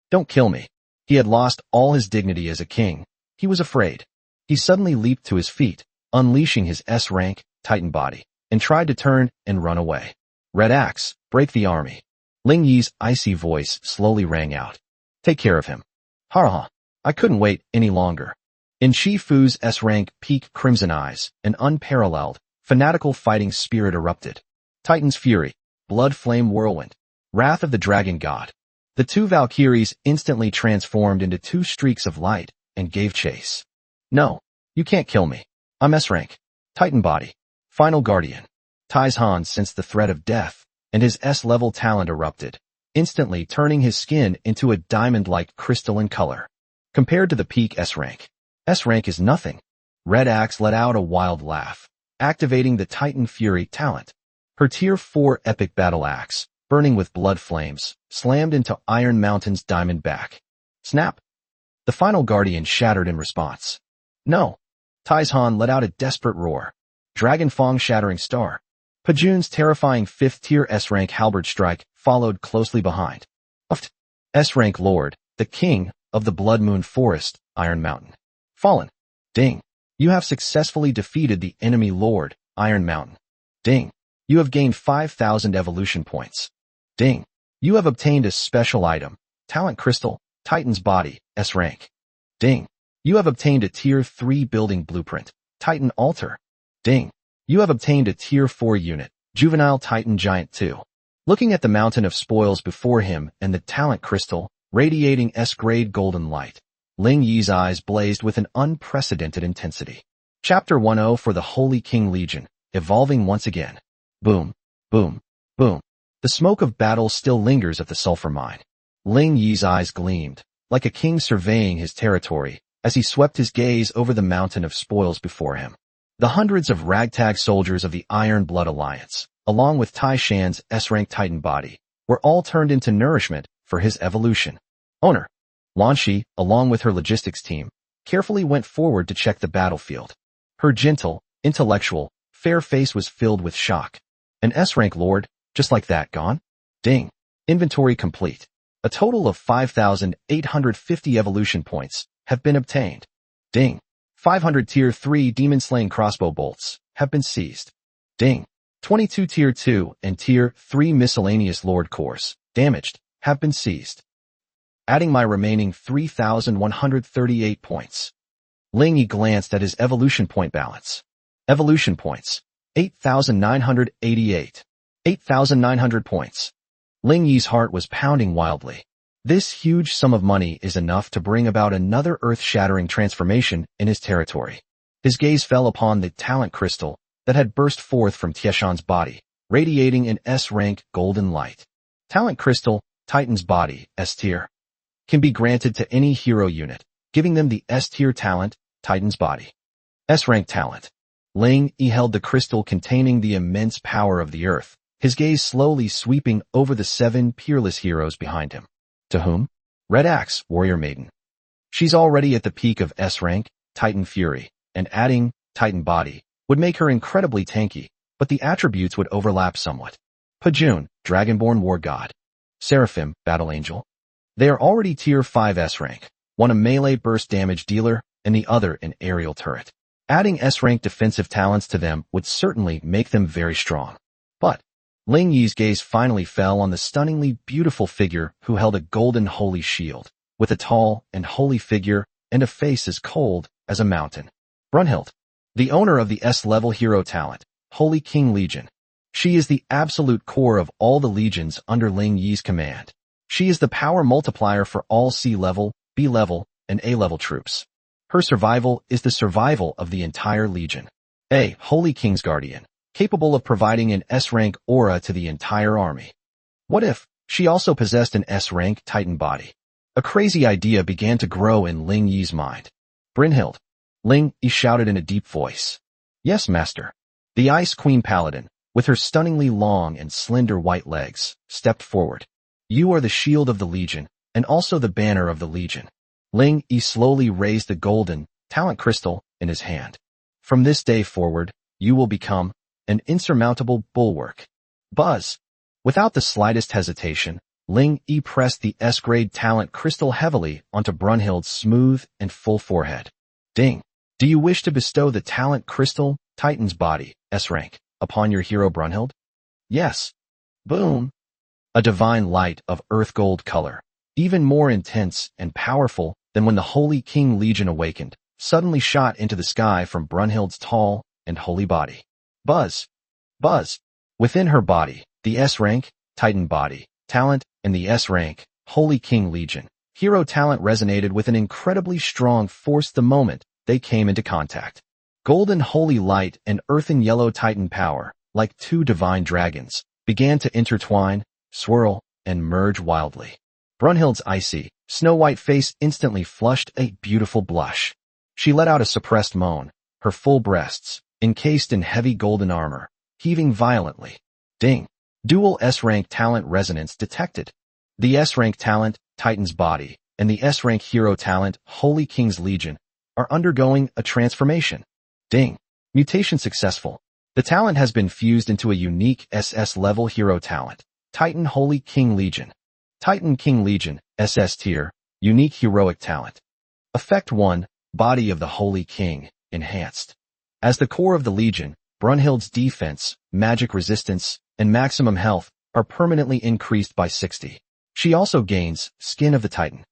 don't kill me. He had lost all his dignity as a king. He was afraid. He suddenly leaped to his feet, unleashing his S-Rank Titan body, and tried to turn and run away. Red Axe, break the army. Ling Yi's icy voice slowly rang out. Take care of him. Ha! I couldn't wait any longer. In Shifu's S-Rank peak crimson eyes, an unparalleled, fanatical fighting spirit erupted. Titan's Fury, Blood Flame Whirlwind, Wrath of the Dragon God. The 2 Valkyries instantly transformed into 2 streaks of light and gave chase. No, you can't kill me. I'm S-Rank. Titan body. Final Guardian. Taizhan sensed the threat of death, and his S-level talent erupted, instantly turning his skin into a diamond-like crystalline color. Compared to the peak S-Rank is nothing. Red Axe let out a wild laugh, activating the Titan Fury talent. Her Tier 4 epic battle axe, burning with blood flames, slammed into Iron Mountain's diamond back. Snap! The final guardian shattered in response. No! Taizhan let out a desperate roar. Dragon Fong shattering star. Pajun's terrifying 5th tier S-rank halberd strike followed closely behind. S-rank Lord, the king of the Blood Moon Forest, Iron Mountain. Fallen. Ding. You have successfully defeated the enemy Lord, Iron Mountain. Ding. You have gained 5,000 evolution points. Ding. You have obtained a special item, Talent Crystal, Titan's Body, S-rank. Ding. You have obtained a Tier 3 building blueprint, Titan Altar. Ding. You have obtained a Tier 4 unit, Juvenile Titan Giant 2. Looking at the mountain of spoils before him and the Talent Crystal, radiating S-grade golden light, Ling Yi's eyes blazed with an unprecedented intensity. Chapter 10 for the Holy King Legion, evolving once again. Boom, boom, boom. The smoke of battle still lingers at the sulfur mine. Ling Yi's eyes gleamed, like a king surveying his territory, as he swept his gaze over the mountain of spoils before him. The hundreds of ragtag soldiers of the Iron Blood Alliance, along with Tai Shan's S-rank Titan body, were all turned into nourishment for his evolution. Owner, Lan Shi, along with her logistics team, carefully went forward to check the battlefield. Her gentle, intellectual, fair face was filled with shock. An S-rank lord, just like that, gone? Ding. Inventory complete. A total of 5,850 evolution points have been obtained. Ding. 500 Tier 3 demon-slaying crossbow bolts have been seized. Ding. 22 Tier 2 and Tier 3 miscellaneous lord cores, damaged, have been seized. Adding my remaining 3,138 points. Ling Yi glanced at his evolution point balance. Evolution points. 8,988. 8,900 points. Ling Yi's heart was pounding wildly. This huge sum of money is enough to bring about another earth-shattering transformation in his territory. His gaze fell upon the talent crystal that had burst forth from Tieshan's body, radiating an S-rank golden light. Talent crystal, Titan's body, S-tier, can be granted to any hero unit, giving them the S-tier talent, Titan's body. S-rank talent. Ling Yi held the crystal containing the immense power of the earth, his gaze slowly sweeping over the 7 peerless heroes behind him. To whom? Red Axe, Warrior Maiden. She's already at the peak of S-rank, Titan Fury, and adding Titan Body would make her incredibly tanky, but the attributes would overlap somewhat. Pajun, Dragonborn War God. Seraphim, Battle Angel. They are already Tier 5 S-rank, one a melee burst damage dealer, and the other an aerial turret. Adding S-rank defensive talents to them would certainly make them very strong. But Ling Yi's gaze finally fell on the stunningly beautiful figure who held a golden holy shield, with a tall and holy figure and a face as cold as a mountain. Brunhild, the owner of the S-level hero talent, Holy King Legion. She is the absolute core of all the legions under Ling Yi's command. She is the power multiplier for all C-level, B-level, and A-level troops. Her survival is the survival of the entire legion. A Holy King's Guardian, capable of providing an S-rank aura to the entire army. What if she also possessed an S-rank Titan body? A crazy idea began to grow in Ling Yi's mind. Brynhild. Ling Yi shouted in a deep voice. Yes, master. The Ice Queen Paladin, with her stunningly long and slender white legs, stepped forward. You are the shield of the Legion, and also the banner of the Legion. Ling Yi slowly raised the golden talent crystal in his hand. From this day forward, you will become an insurmountable bulwark. Buzz. Without the slightest hesitation, Ling Yi pressed the S-grade talent crystal heavily onto Brunhild's smooth and full forehead. Ding. Do you wish to bestow the talent crystal, Titan's body, S-rank, upon your hero Brunhild? Yes. Boom. A divine light of earth gold color, even more intense and powerful than when the Holy King Legion awakened, suddenly shot into the sky from Brunhild's tall and holy body. Buzz. Buzz. Within her body, the S-rank, Titan body, talent, and the S-rank, Holy King Legion, hero talent resonated with an incredibly strong force the moment they came into contact. Golden holy light and earthen yellow Titan power, like two divine dragons, began to intertwine, swirl, and merge wildly. Brunhild's icy, snow-white face instantly flushed a beautiful blush. She let out a suppressed moan, her full breasts, encased in heavy golden armor, heaving violently. Ding. Dual S-rank talent resonance detected. The S-rank talent, Titan's Body, and the S-rank hero talent, Holy King's Legion, are undergoing a transformation. Ding. Mutation successful. The talent has been fused into a unique SS-level hero talent, Titan Holy King Legion. Titan King Legion, SS tier, unique heroic talent. Effect 1, Body of the Holy King, enhanced. As the core of the Legion, Brunhild's defense, magic resistance, and maximum health are permanently increased by 60. She also gains Skin of the Titan.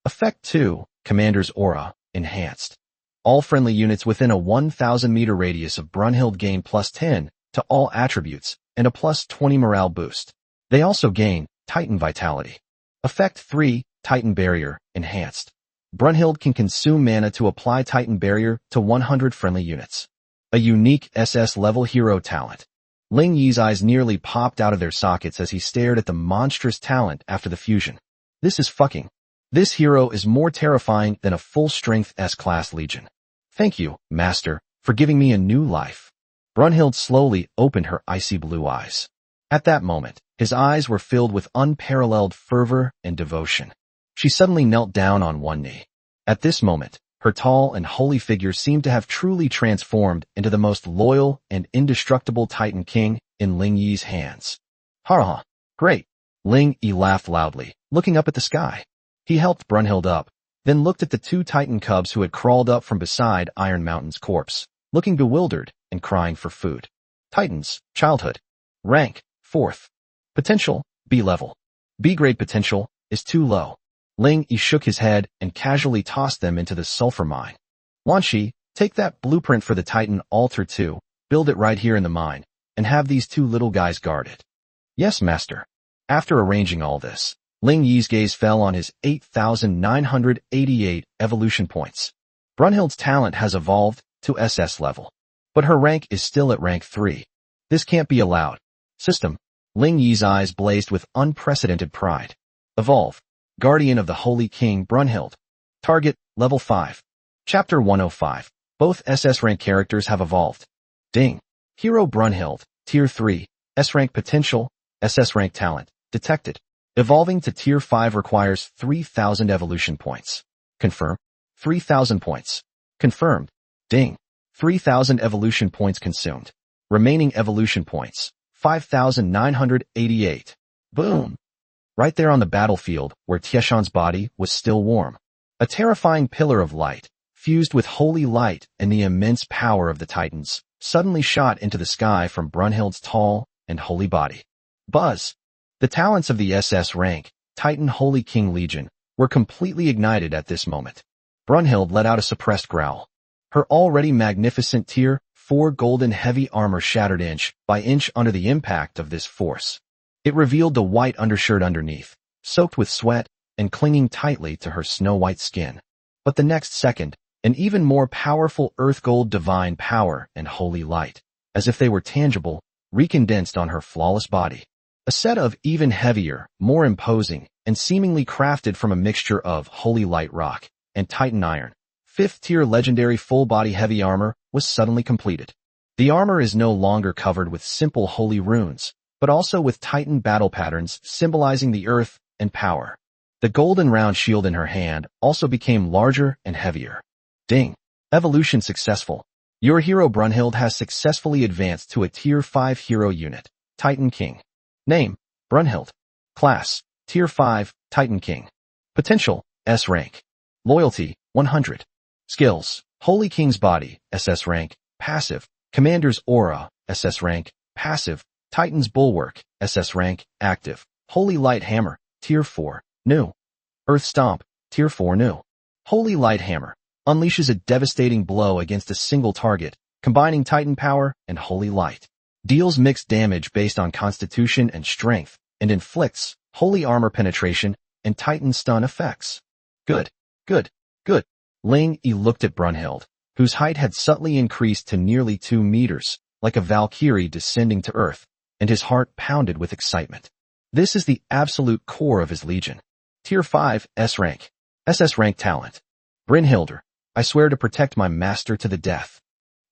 Effect 2, Commander's Aura, enhanced. All friendly units within a 1,000-meter radius of Brunhild gain plus 10 to all attributes and a plus 20 morale boost. They also gain Titan Vitality. Effect 3, Titan Barrier, enhanced. Brunhild can consume mana to apply Titan Barrier to 100 friendly units. A unique SS-level hero talent. Ling Yi's eyes nearly popped out of their sockets as he stared at the monstrous talent after the fusion. This is fucking. This hero is more terrifying than a full-strength S-class Legion. Thank you, Master, for giving me a new life. Brunhild slowly opened her icy blue eyes. At that moment, his eyes were filled with unparalleled fervor and devotion. She suddenly knelt down on one knee. At this moment, her tall and holy figure seemed to have truly transformed into the most loyal and indestructible Titan King in Ling Yi's hands. Ha! Great! Ling Yi laughed loudly, looking up at the sky. He helped Brunhild up, then looked at the two Titan cubs who had crawled up from beside Iron Mountain's corpse, looking bewildered and crying for food. Titans, childhood. Rank, 4th. Potential, B level. B grade potential is too low. Ling Yi shook his head and casually tossed them into the sulfur mine. Wanshi, take that blueprint for the Titan Altar 2, build it right here in the mine, and have these two little guys guard it. Yes, Master. After arranging all this, Ling Yi's gaze fell on his 8,988 evolution points. Brunhild's talent has evolved to SS level, but her rank is still at rank 3. This can't be allowed. System. Ling Yi's eyes blazed with unprecedented pride. Evolve. Guardian of the Holy King Brunhild. Target, level 5. Chapter 105. Both SS rank characters have evolved. Ding. Hero Brunhild, Tier 3, S rank potential, SS rank talent, detected. Evolving to Tier 5 requires 3,000 evolution points. Confirm. 3,000 points. Confirmed. Ding. 3,000 evolution points consumed. Remaining evolution points, 5,988. Boom. Right there on the battlefield where Tieshan's body was still warm. A terrifying pillar of light, fused with holy light and the immense power of the Titans, suddenly shot into the sky from Brunhild's tall and holy body. Buzz. The talents of the SS rank, Titan Holy King Legion, were completely ignited at this moment. Brunhild let out a suppressed growl. Her already magnificent Tier 4 golden heavy armor shattered inch by inch under the impact of this force. It revealed the white undershirt underneath, soaked with sweat and clinging tightly to her snow-white skin. But the next second, an even more powerful earth gold divine power and holy light, as if they were tangible, recondensed on her flawless body. A set of even heavier, more imposing, and seemingly crafted from a mixture of holy light rock and Titan iron. 5th tier legendary full-body heavy armor was suddenly completed. The armor is no longer covered with simple holy runes, but also with Titan battle patterns symbolizing the earth and power. The golden round shield in her hand also became larger and heavier. Ding. Evolution successful. Your hero Brunhild has successfully advanced to a Tier 5 hero unit, Titan King. Name, Brunhild. Class, Tier 5, Titan King. Potential, S rank. Loyalty, 100. Skills, Holy King's Body, SS rank, passive. Commander's Aura, SS rank, passive. Titan's Bulwark, SS rank, active. Holy Light Hammer, Tier 4, new. Earth Stomp, Tier 4 new. Holy Light Hammer unleashes a devastating blow against a single target, combining Titan power and holy light. Deals mixed damage based on constitution and strength, and inflicts holy armor penetration and Titan stun effects. Good. Ling Yi looked at Brunhild, whose height had subtly increased to nearly 2 meters, like a Valkyrie descending to earth, and his heart pounded with excitement. This is the absolute core of his legion. Tier 5, S rank. SS rank talent. Brynhildr, I swear to protect my master to the death.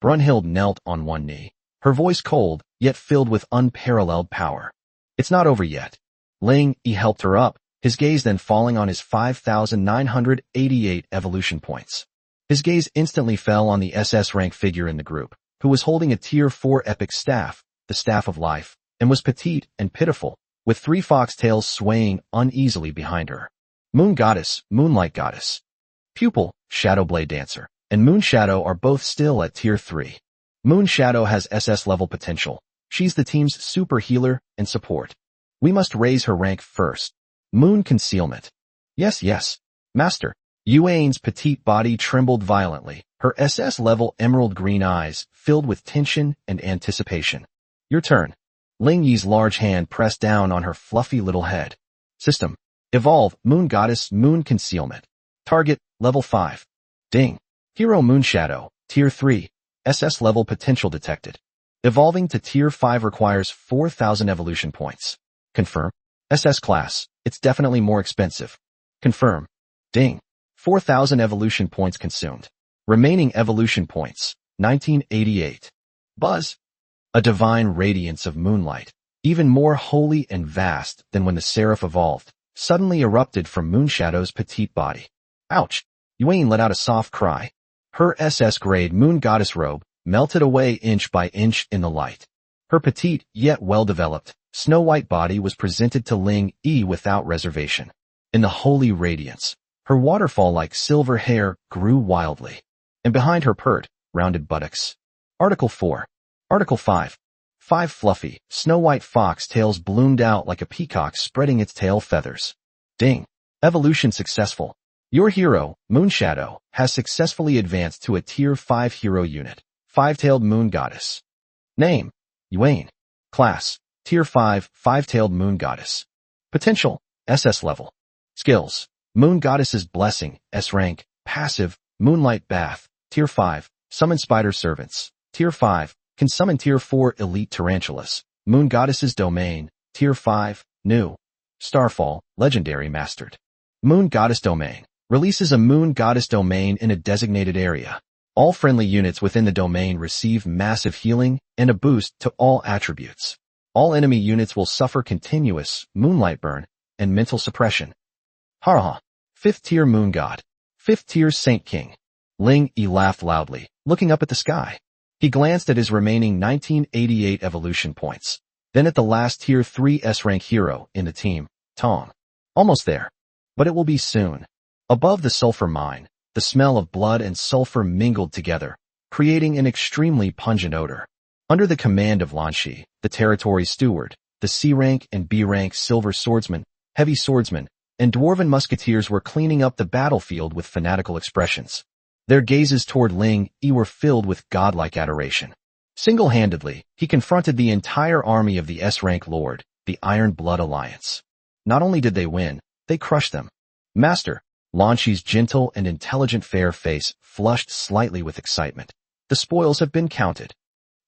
Brunhild knelt on one knee, her voice cold yet filled with unparalleled power. It's not over yet. Ling Yi helped her up, his gaze then falling on his 5,988 evolution points. His gaze instantly fell on the SS rank figure in the group, who was holding a tier 4 epic staff, the Staff of Life, and was petite and pitiful, with 3 foxtails swaying uneasily behind her. Moon Goddess, Moonlight Goddess. Pupil, Shadow Blade Dancer, and Moon Shadow are both still at tier 3. Moon Shadow has SS level potential. She's the team's super healer and support. We must raise her rank first. Moon Concealment. Yes, Master. Yuan's petite body trembled violently, her SS level emerald green eyes filled with tension and anticipation. Your turn. Ling Yi's large hand pressed down on her fluffy little head. System. Evolve, Moon Goddess, Moon Concealment. Target, level 5. Ding. Hero Moon Shadow, tier 3. SS level potential detected. Evolving to tier 5 requires 4,000 evolution points. Confirm. SS class, it's definitely more expensive. Confirm. Ding. 4,000 evolution points consumed. Remaining evolution points, 1988. Buzz. A divine radiance of moonlight, even more holy and vast than when the Seraph evolved, suddenly erupted from Moonshadow's petite body. Ouch! Yuan let out a soft cry. Her SS-grade Moon Goddess robe melted away inch by inch in the light. Her petite, yet well-developed, snow-white body was presented to Ling Yi without reservation. In the holy radiance, her waterfall-like silver hair grew wildly, and behind her pert, rounded buttocks. Article 4. Article 5. 5 fluffy, snow-white fox tails bloomed out like a peacock spreading its tail feathers. Ding. Evolution successful. Your hero, Moonshadow, has successfully advanced to a tier 5 hero unit, 5-tailed Moon Goddess. Name. Yuan. Class. Tier 5, 5-tailed Moon Goddess. Potential. SS level. Skills. Moon Goddess's Blessing, S rank. Passive. Moonlight Bath, tier 5. Summon Spider Servants, tier 5. Can summon tier 4 elite tarantulas. Moon Goddess's Domain, tier 5. New. Starfall, legendary mastered. Moon Goddess Domain. Releases a Moon Goddess Domain in a designated area. All friendly units within the domain receive massive healing and a boost to all attributes. All enemy units will suffer continuous moonlight burn and mental suppression. Ha! 5th tier Moon God. 5th tier Saint King. Ling Yi laughed loudly, looking up at the sky. He glanced at his remaining 1988 evolution points, then at the last tier 3 S-rank hero in the team, Tong. Almost there. But it will be soon. Above the sulfur mine, the smell of blood and sulfur mingled together, creating an extremely pungent odor. Under the command of Lanshi, the territory steward, the C-rank and B-rank silver swordsman, heavy swordsman, and dwarven musketeers were cleaning up the battlefield with fanatical expressions. Their gazes toward Ling Yi were filled with godlike adoration. Single-handedly, he confronted the entire army of the S-rank Lord, the Iron Blood Alliance. Not only did they win, they crushed them. Master, Lanshi's gentle and intelligent fair face flushed slightly with excitement. The spoils have been counted.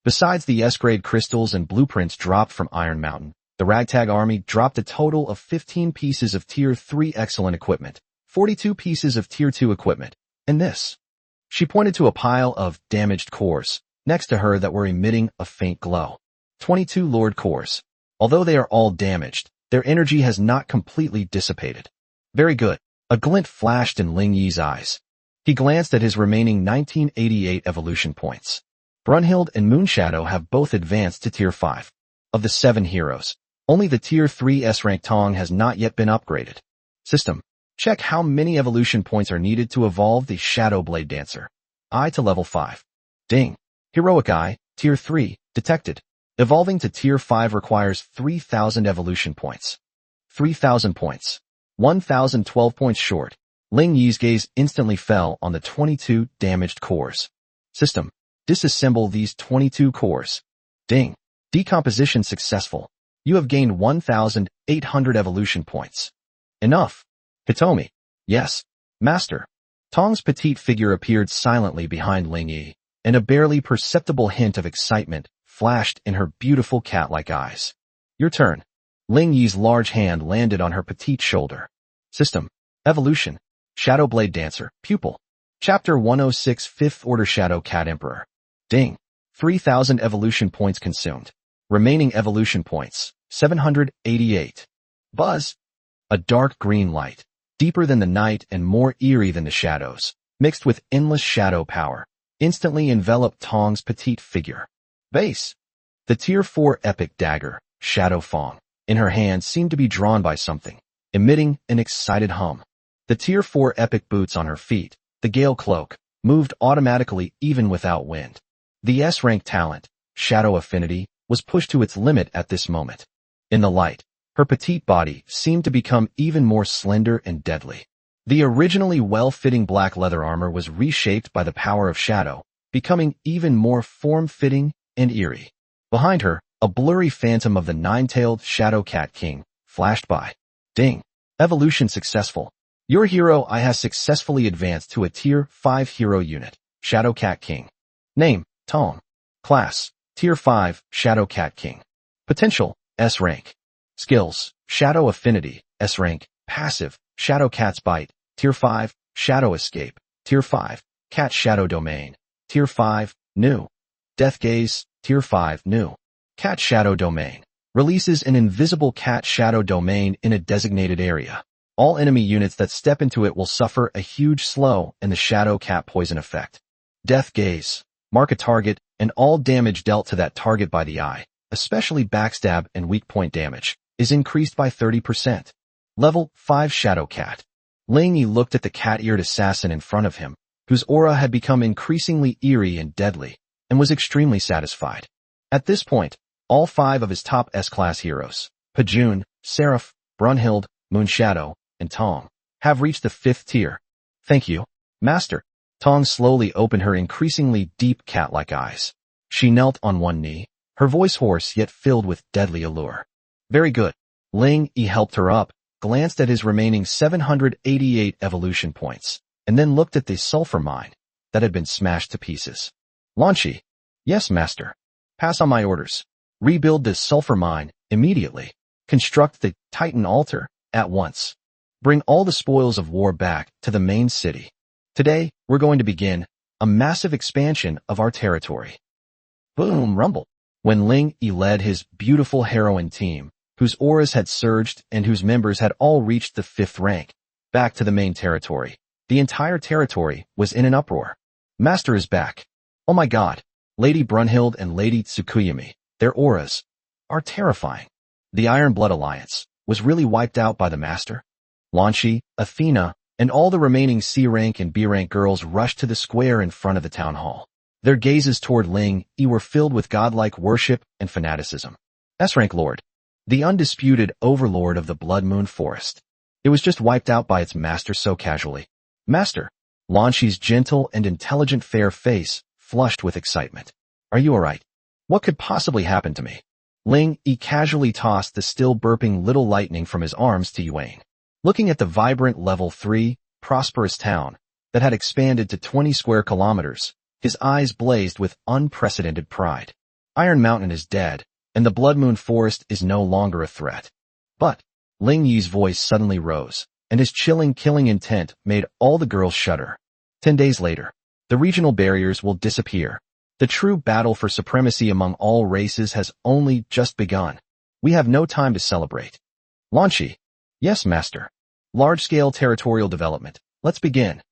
Besides the S-grade crystals and blueprints dropped from Iron Mountain, the Ragtag army dropped a total of 15 pieces of tier 3 excellent equipment, 42 pieces of tier 2 equipment, and this. She pointed to a pile of damaged cores next to her that were emitting a faint glow. 22 Lord cores. Although they are all damaged, their energy has not completely dissipated. Very good. A glint flashed in Ling Yi's eyes. He glanced at his remaining 1988 evolution points. Brunhild and Moonshadow have both advanced to tier 5. Of the 7 heroes, only the tier 3 S-rank Tong has not yet been upgraded. System. Check how many evolution points are needed to evolve the Shadow Blade Dancer. I to level 5. Ding. Heroic Eye, tier 3, detected. Evolving to tier 5 requires 3,000 evolution points. 3,000 points. 1,012 points short. Ling Yi's gaze instantly fell on the 22 damaged cores. System. Disassemble these 22 cores. Ding. Decomposition successful. You have gained 1,800 evolution points. Enough. Hitomi. Yes. Master. Tong's petite figure appeared silently behind Ling Yi, and a barely perceptible hint of excitement flashed in her beautiful cat-like eyes. Your turn. Ling Yi's large hand landed on her petite shoulder. System. Evolution. Shadow Blade Dancer. Pupil. Chapter 106 5th Order Shadow Cat Emperor. Ding. 3,000 evolution points consumed. Remaining evolution points, 788. Buzz. A dark green light, deeper than the night and more eerie than the shadows, mixed with endless shadow power, instantly enveloped Tong's petite figure. Base. The Tier 4 epic dagger, Shadow Fong, in her hand seemed to be drawn by something, emitting an excited hum. The Tier 4 epic boots on her feet, the Gale cloak, moved automatically even without wind. The S-rank talent, Shadow Affinity, was pushed to its limit at this moment. In the light, her petite body seemed to become even more slender and deadly. The originally well-fitting black leather armor was reshaped by the power of shadow, becoming even more form-fitting and eerie. Behind her, a blurry phantom of the nine-tailed Shadow Cat King flashed by. Ding! Evolution successful. Your hero I has successfully advanced to a Tier 5 hero unit, Shadow Cat King. Name, Tong. Class, Tier 5, Shadow Cat King. Potential, S rank. Skills, Shadow Affinity, S rank. Passive, Shadow Cat's Bite, Tier 5, Shadow Escape, Tier 5, Cat Shadow Domain, Tier 5, New. Death Gaze, Tier 5, New. Cat Shadow Domain. Releases an invisible cat shadow domain in a designated area. All enemy units that step into it will suffer a huge slow and the shadow cat poison effect. Death Gaze. Mark a target, and all damage dealt to that target by the eye, especially backstab and weak point damage, is increased by 30%. Level 5 Shadow Cat. Ling Yi looked at the cat-eared assassin in front of him, whose aura had become increasingly eerie and deadly, and was extremely satisfied. At this point, all 5 of his top S-class heroes, Pajun, Seraph, Brunhild, Moonshadow, and Tong, have reached the 5th tier. Thank you, Master. Tong slowly opened her increasingly deep cat-like eyes. She knelt on one knee, her voice hoarse yet filled with deadly allure. Very good. Ling Yi helped her up, glanced at his remaining 788 evolution points, and then looked at the sulfur mine that had been smashed to pieces. Lanchi. Yes, Master. Pass on my orders. Rebuild this sulfur mine immediately. Construct the Titan altar at once. Bring all the spoils of war back to the main city. Today, we're going to begin a massive expansion of our territory. Boom, rumble. When Ling Yi led his beautiful heroine team, whose auras had surged and whose members had all reached the 5th rank, back to the main territory, the entire territory was in an uproar. Master is back. Oh my god. Lady Brunhild and Lady Tsukuyami, their auras are terrifying. The Iron Blood Alliance was really wiped out by the Master. Lanchi, Athena, and all the remaining C-rank and B-rank girls rushed to the square in front of the town hall. Their gazes toward Ling Yi were filled with godlike worship and fanaticism. S-rank Lord, the undisputed overlord of the Blood Moon Forest. It was just wiped out by its master so casually. Master, Lanchi's gentle and intelligent fair face flushed with excitement. Are you alright? What could possibly happen to me? Ling Yi casually tossed the still burping little lightning from his arms to Yuan. Looking at the vibrant level 3, prosperous town that had expanded to 20 square kilometers, his eyes blazed with unprecedented pride. Iron Mountain is dead, and the Blood Moon Forest is no longer a threat. But, Ling Yi's voice suddenly rose, and his chilling killing intent made all the girls shudder. 10 days later, the regional barriers will disappear. The true battle for supremacy among all races has only just begun. We have no time to celebrate. Lanchi. Yes, Master. Large-scale territorial development. Let's begin.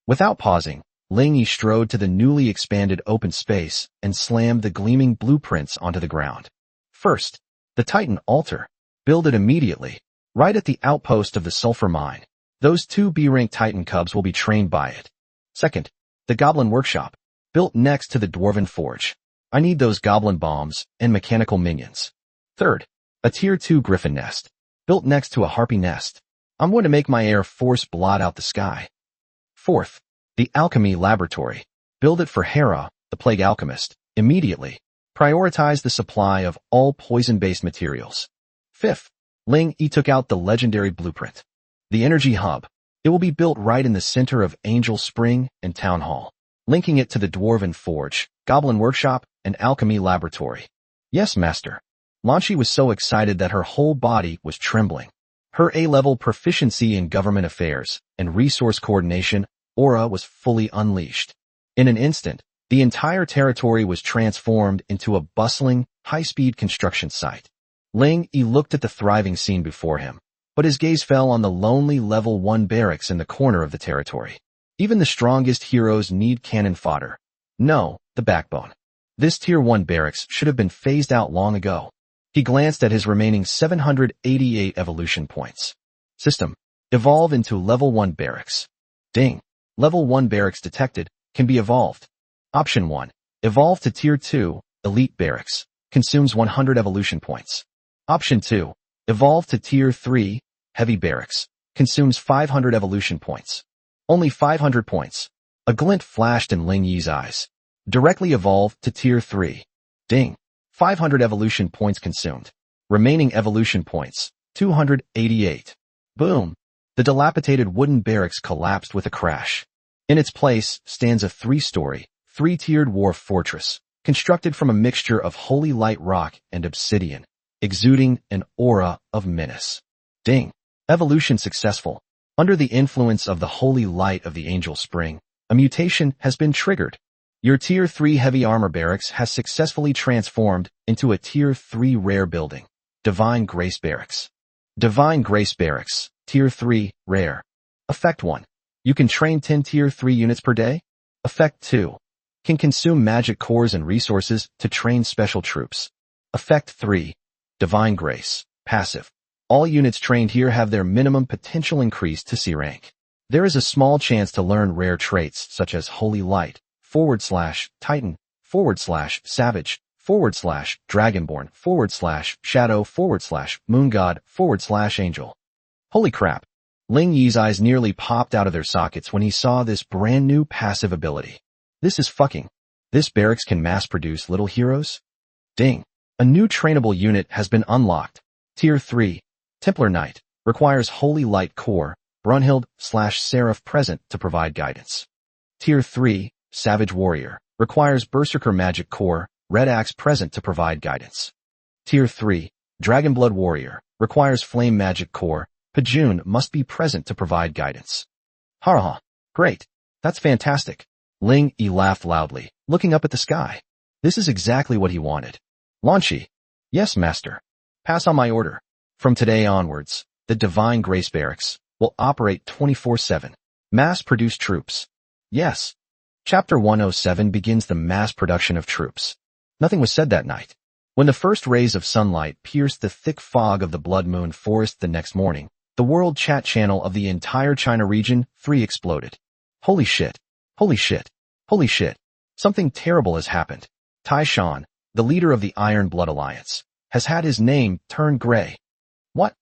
Without pausing, Ling Yi strode to the newly expanded open space and slammed the gleaming blueprints onto the ground. First, the Titan altar. Build it immediately, right at the outpost of the sulfur mine. Those 2 B-rank Titan cubs will be trained by it. Second, the Goblin Workshop. Built next to the Dwarven Forge. I need those goblin bombs and mechanical minions. Third, a Tier 2 Griffin Nest. Built next to a Harpy Nest. I'm going to make my air force blot out the sky. Fourth, the Alchemy Laboratory. Build it for Hera, the Plague Alchemist, immediately. Prioritize the supply of all poison-based materials. Fifth, Ling Yi took out the legendary blueprint. The Energy Hub. It will be built right in the center of Angel Spring and Town Hall, linking it to the Dwarven Forge, Goblin Workshop, and Alchemy Laboratory. Yes, Master. Lanchi was so excited that her whole body was trembling. Her A-level proficiency in government affairs and resource coordination aura was fully unleashed. In an instant, the entire territory was transformed into a bustling, high-speed construction site. Ling Yi looked at the thriving scene before him, but his gaze fell on the lonely level 1 barracks in the corner of the territory. Even the strongest heroes need cannon fodder. No, the backbone. This Tier 1 barracks should have been phased out long ago. He glanced at his remaining 788 evolution points. System. Evolve into Level 1 barracks. Ding. Level 1 barracks detected. Can be evolved. Option 1. Evolve to Tier 2, Elite barracks. Consumes 100 evolution points. Option 2. Evolve to Tier 3, Heavy barracks. Consumes 500 evolution points. Only 500 points. A glint flashed in Ling Yi's eyes. Directly evolve to Tier 3. Ding. 500 evolution points consumed. Remaining evolution points, 288. Boom. The dilapidated wooden barracks collapsed with a crash. In its place stands a 3-story, 3-tiered war fortress, constructed from a mixture of holy light rock and obsidian, exuding an aura of menace. Ding. Evolution successful. Under the influence of the holy light of the angel spring, a mutation has been triggered. Your Tier 3 heavy armor barracks has successfully transformed into a Tier 3 rare building, Divine Grace Barracks. Divine Grace Barracks, Tier 3, rare. Effect 1. You can train 10 Tier 3 units per day. Effect 2. Can consume magic cores and resources to train special troops. Effect 3. Divine Grace, passive. All units trained here have their minimum potential increased to C rank. There is a small chance to learn rare traits such as Holy Light, /Titan, /Savage, /Dragonborn, /Shadow, /Moon God, /Angel. Holy crap. Ling Yi's eyes nearly popped out of their sockets when he saw this brand new passive ability. This is fucking. This barracks can mass produce little heroes? Ding. A new trainable unit has been unlocked. Tier 3. Templar Knight. Requires Holy Light Core, Brunhild/Seraph present to provide guidance. Tier 3. Savage Warrior. Requires Berserker Magic Core, Red Axe present to provide guidance. Tier 3. Dragonblood Warrior. Requires Flame Magic Core, Pajun must be present to provide guidance. Ha! Great. That's fantastic. Ling Yi laughed loudly, looking up at the sky. This is exactly what he wanted. Launchy. Yes, master. Pass on my order. From today onwards, the Divine Grace Barracks will operate 24/7. Mass-produce troops. Yes. Chapter 107 begins the mass production of troops. Nothing was said that night. When the first rays of sunlight pierced the thick fog of the Blood Moon Forest the next morning, the world chat channel of the entire China region 3 exploded. Holy shit. Holy shit. Holy shit. Something terrible has happened. Tai Shan, the leader of the Iron Blood Alliance, has had his name turned gray. What?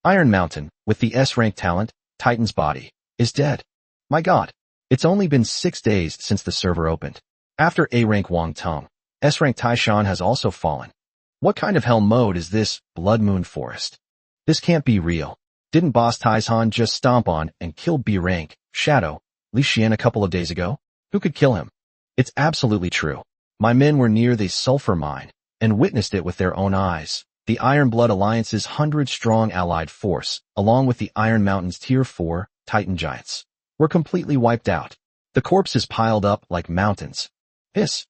Iron Mountain, with the S-rank talent, Titan's body, is dead. My god. It's only been 6 days since the server opened. After A-rank Wang Tong, S-rank Tai Shan has also fallen. What kind of hell mode is this, Blood Moon Forest? This can't be real. Didn't Boss Tai Shan just stomp on and kill B-rank, Shadow, Li Xian a couple of days ago? Who could kill him? It's absolutely true. My men were near the sulfur mine and witnessed it with their own eyes. The Iron Blood Alliance's 100-strong allied force, along with the Iron Mountain's Tier 4 Titan Giants, were completely wiped out. The corpses piled up like mountains. Hiss.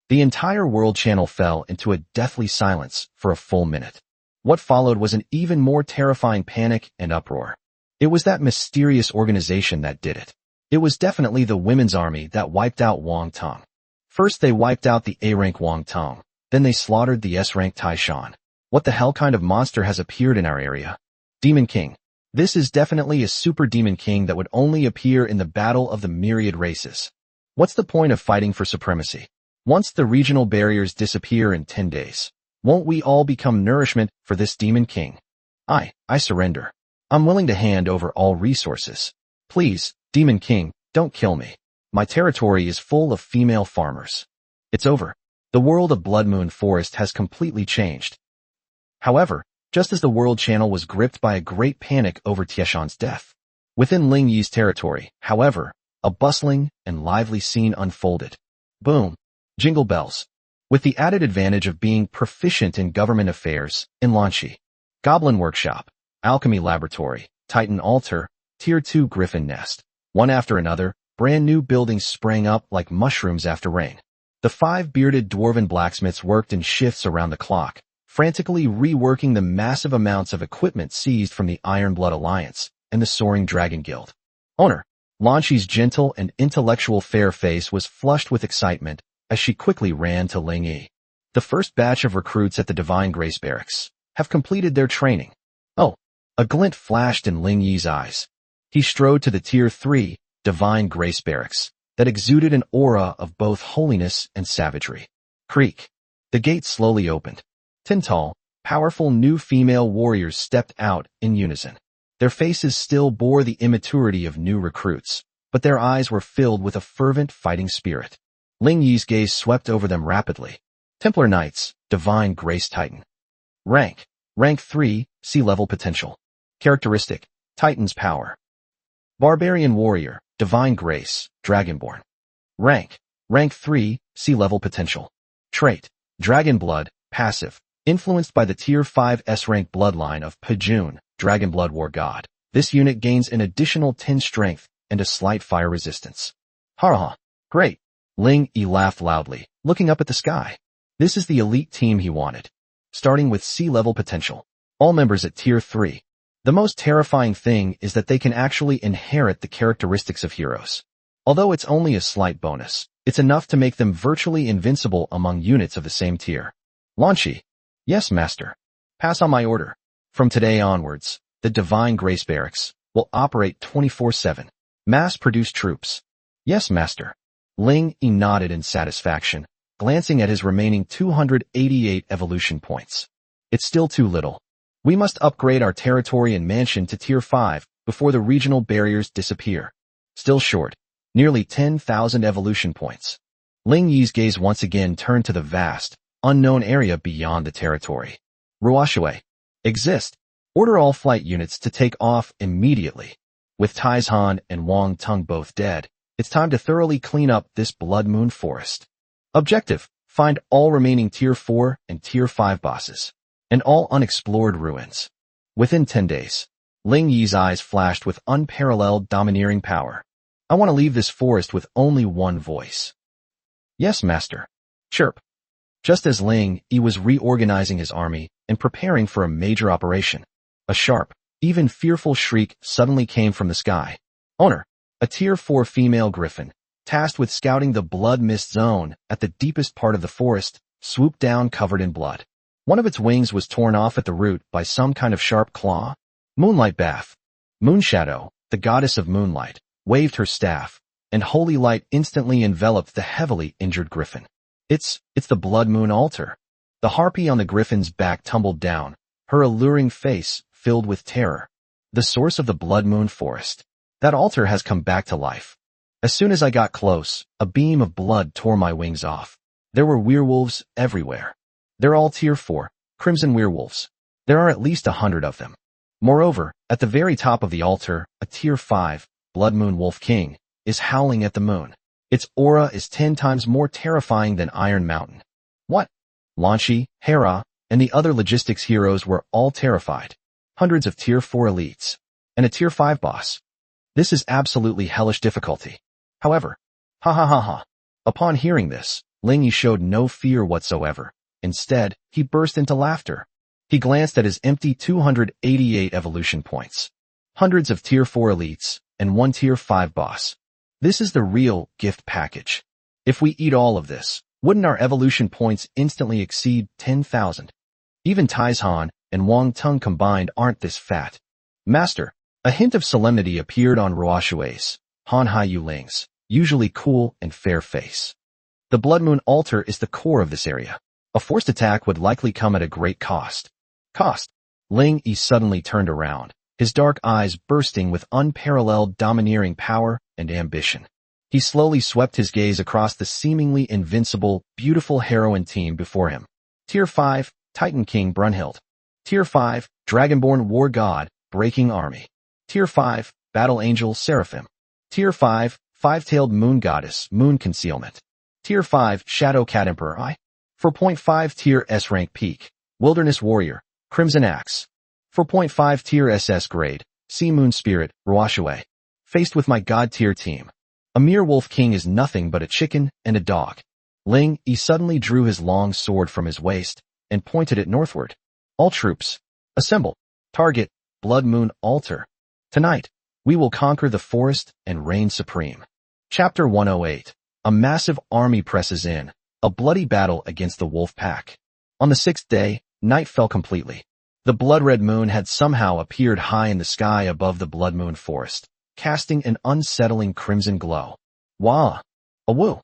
The entire world channel fell into a deathly silence for a full minute. What followed was an even more terrifying panic and uproar. It was that mysterious organization that did it. It was definitely the Women's Army that wiped out Wang Tong. First they wiped out the A-rank Wang Tong, then they slaughtered the S-rank Tai Shan. What the hell kind of monster has appeared in our area? Demon King. This is definitely a super Demon King that would only appear in the battle of the myriad races. What's the point of fighting for supremacy? Once the regional barriers disappear in 10 days, won't we all become nourishment for this Demon King? I surrender. I'm willing to hand over all resources. Please, Demon King, don't kill me. My territory is full of female farmers. It's over. The world of Blood Moon Forest has completely changed. However, just as the world channel was gripped by a great panic over Tieshan's death, within Ling Yi's territory, however, a bustling and lively scene unfolded. Boom. Jingle bells. With the added advantage of being proficient in government affairs, in Lanchi, Goblin Workshop, Alchemy Laboratory, Titan Altar, Tier 2 Griffin Nest, one after another, brand new buildings sprang up like mushrooms after rain. The 5 bearded dwarven blacksmiths worked in shifts around the clock, frantically reworking the massive amounts of equipment seized from the Ironblood Alliance and the Soaring Dragon Guild. Owner, Lanchi's gentle and intellectual fair face was flushed with excitement as she quickly ran to Ling Yi. The first batch of recruits at the Divine Grace Barracks have completed their training. Oh, a glint flashed in Ling Yi's eyes. He strode to the Tier 3 Divine Grace Barracks that exuded an aura of both holiness and savagery. Creak. The gate slowly opened. 10 tall, powerful new female warriors stepped out in unison. Their faces still bore the immaturity of new recruits, but their eyes were filled with a fervent fighting spirit. Ling Yi's gaze swept over them rapidly. Templar Knights, Divine Grace Titan. Rank 3, C-level potential. Characteristic, Titan's power. Barbarian Warrior, Divine Grace, Dragonborn. Rank 3, C-level potential. Trait, Dragon Blood, passive, influenced by the Tier 5 S-rank bloodline of Pajun, Dragonblood War God. This unit gains an additional 10 strength and a slight fire resistance. Ha! Great! Ling Yi laughed loudly, looking up at the sky. This is the elite team he wanted. Starting with C-level potential. All members at Tier 3. The most terrifying thing is that they can actually inherit the characteristics of heroes. Although it's only a slight bonus, it's enough to make them virtually invincible among units of the same tier. Lanchi. Yes, Master. Pass on my order. From today onwards, the Divine Grace Barracks will operate 24/7. Mass-produce troops. Yes, Master. Ling Yi nodded in satisfaction, glancing at his remaining 288 evolution points. It's still too little. We must upgrade our territory and mansion to Tier 5 before the regional barriers disappear. Still short. Nearly 10,000 evolution points. Ling Yi's gaze once again turned to the vast, unknown area beyond the territory. Ruoshui. Exist. Order all flight units to take off immediately. With Taizhan and Wang Tung both dead, it's time to thoroughly clean up this Blood Moon forest. Objective, find all remaining Tier 4 and Tier 5 bosses, and all unexplored ruins. Within 10 days, Ling Yi's eyes flashed with unparalleled domineering power. I want to leave this forest with only one voice. Yes, Master. Chirp. Just as Ling Yi was reorganizing his army and preparing for a major operation, a sharp, even fearful shriek suddenly came from the sky. Owner, a Tier 4 female griffin, tasked with scouting the blood mist zone at the deepest part of the forest, swooped down covered in blood. One of its wings was torn off at the root by some kind of sharp claw. Moonlight Bath. Moonshadow, the goddess of moonlight, waved her staff, and holy light instantly enveloped the heavily injured griffin. It's the Blood Moon altar. The harpy on the griffin's back tumbled down, her alluring face filled with terror. The source of the Blood Moon forest. That altar has come back to life. As soon as I got close, a beam of blood tore my wings off. There were werewolves everywhere. They're all Tier 4, crimson werewolves. There are at least 100 of them. Moreover, at the very top of the altar, a Tier 5, Blood Moon Wolf King, is howling at the moon. Its aura is 10 times more terrifying than Iron Mountain. What? Lanchi, Hera, and the other logistics heroes were all terrified. Hundreds of Tier 4 elites, and a Tier 5 boss. This is absolutely hellish difficulty. However, ha. Upon hearing this, Ling Yi showed no fear whatsoever. Instead, he burst into laughter. He glanced at his empty 288 evolution points. Hundreds of Tier 4 elites, and one Tier 5 boss. This is the real gift package. If we eat all of this, wouldn't our evolution points instantly exceed 10,000? Even Taizhan and Wang Tung combined aren't this fat. Master, a hint of solemnity appeared on Ruoshui's, Han Hai Yuling's, usually cool and fair face. The Blood Moon altar is the core of this area. A forced attack would likely come at a great cost. Ling Yi suddenly turned around, his dark eyes bursting with unparalleled domineering power and ambition. He slowly swept his gaze across the seemingly invincible, beautiful heroine team before him. Tier 5, Titan King Brunhild. Tier 5, Dragonborn War God, Breaking Army. Tier 5, Battle Angel Seraphim. Tier 5, Five-Tailed Moon Goddess, Moon Concealment. Tier 5, Shadow Cat Emperor I. 4.5 Tier S-Rank Peak, Wilderness Warrior, Crimson Axe. 4.5 Tier SS Grade, Sea Moon Spirit, Ruoshui. Faced with my God Tier team. A mere Wolf King is nothing but a chicken and a dog. Ling Yi suddenly drew his long sword from his waist and pointed it northward. All troops, assemble. Target, Blood Moon Altar. Tonight, we will conquer the forest and reign supreme. Chapter 108. A massive army presses in, a bloody battle against the wolf pack. On the sixth day, night fell completely. The blood-red moon had somehow appeared high in the sky above the Blood Moon forest, casting an unsettling crimson glow. Wah! Awoo!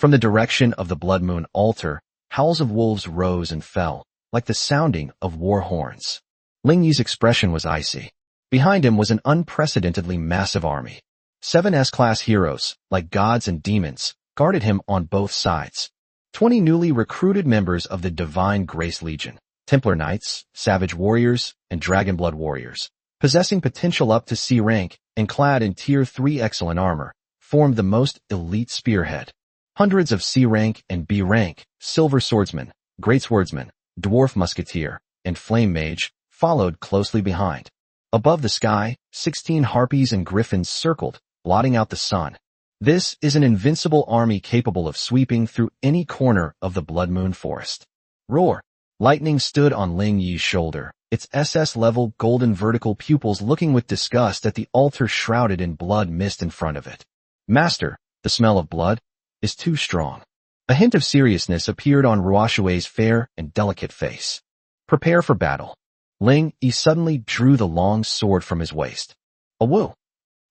From the direction of the Blood Moon altar, howls of wolves rose and fell, like the sounding of war horns. Ling Yi's expression was icy. Behind him was an unprecedentedly massive army. 7 S-class heroes, like gods and demons, guarded him on both sides. 20 newly recruited members of the Divine Grace Legion, Templar Knights, Savage Warriors, and Dragonblood Warriors, possessing potential up to C rank and clad in Tier 3 excellent armor, formed the most elite spearhead. Hundreds of C rank and B rank, Silver Swordsmen, Great Swordsmen, Dwarf Musketeer, and Flame Mage followed closely behind. Above the sky, 16 harpies and griffins circled, blotting out the sun. This is an invincible army capable of sweeping through any corner of the Blood Moon forest. Roar! Lightning stood on Ling Yi's shoulder, its SS-level golden vertical pupils looking with disgust at the altar shrouded in blood mist in front of it. Master, the smell of blood is too strong. A hint of seriousness appeared on Ruoshue's fair and delicate face. Prepare for battle. Ling Yi suddenly drew the long sword from his waist. Awoo!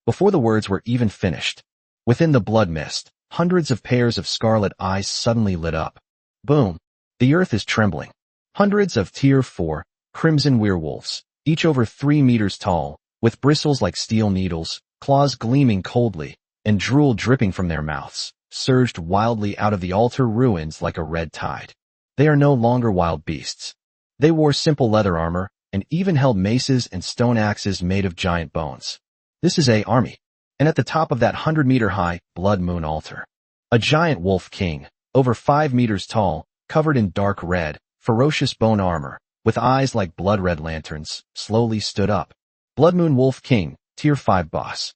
Before the words were even finished, within the blood mist, hundreds of pairs of scarlet eyes suddenly lit up. Boom! The earth is trembling. Hundreds of Tier 4, crimson werewolves, each over 3 meters tall, with bristles like steel needles, claws gleaming coldly, and drool dripping from their mouths, surged wildly out of the altar ruins like a red tide. They are no longer wild beasts. They wore simple leather armor, and even held maces and stone axes made of giant bones. This is a army, and at the top of that 100-meter-high Blood Moon altar, a giant wolf king, over 5 meters tall, covered in dark red, ferocious bone armor, with eyes like blood-red lanterns, slowly stood up. Blood Moon Wolf King, Tier 5 Boss.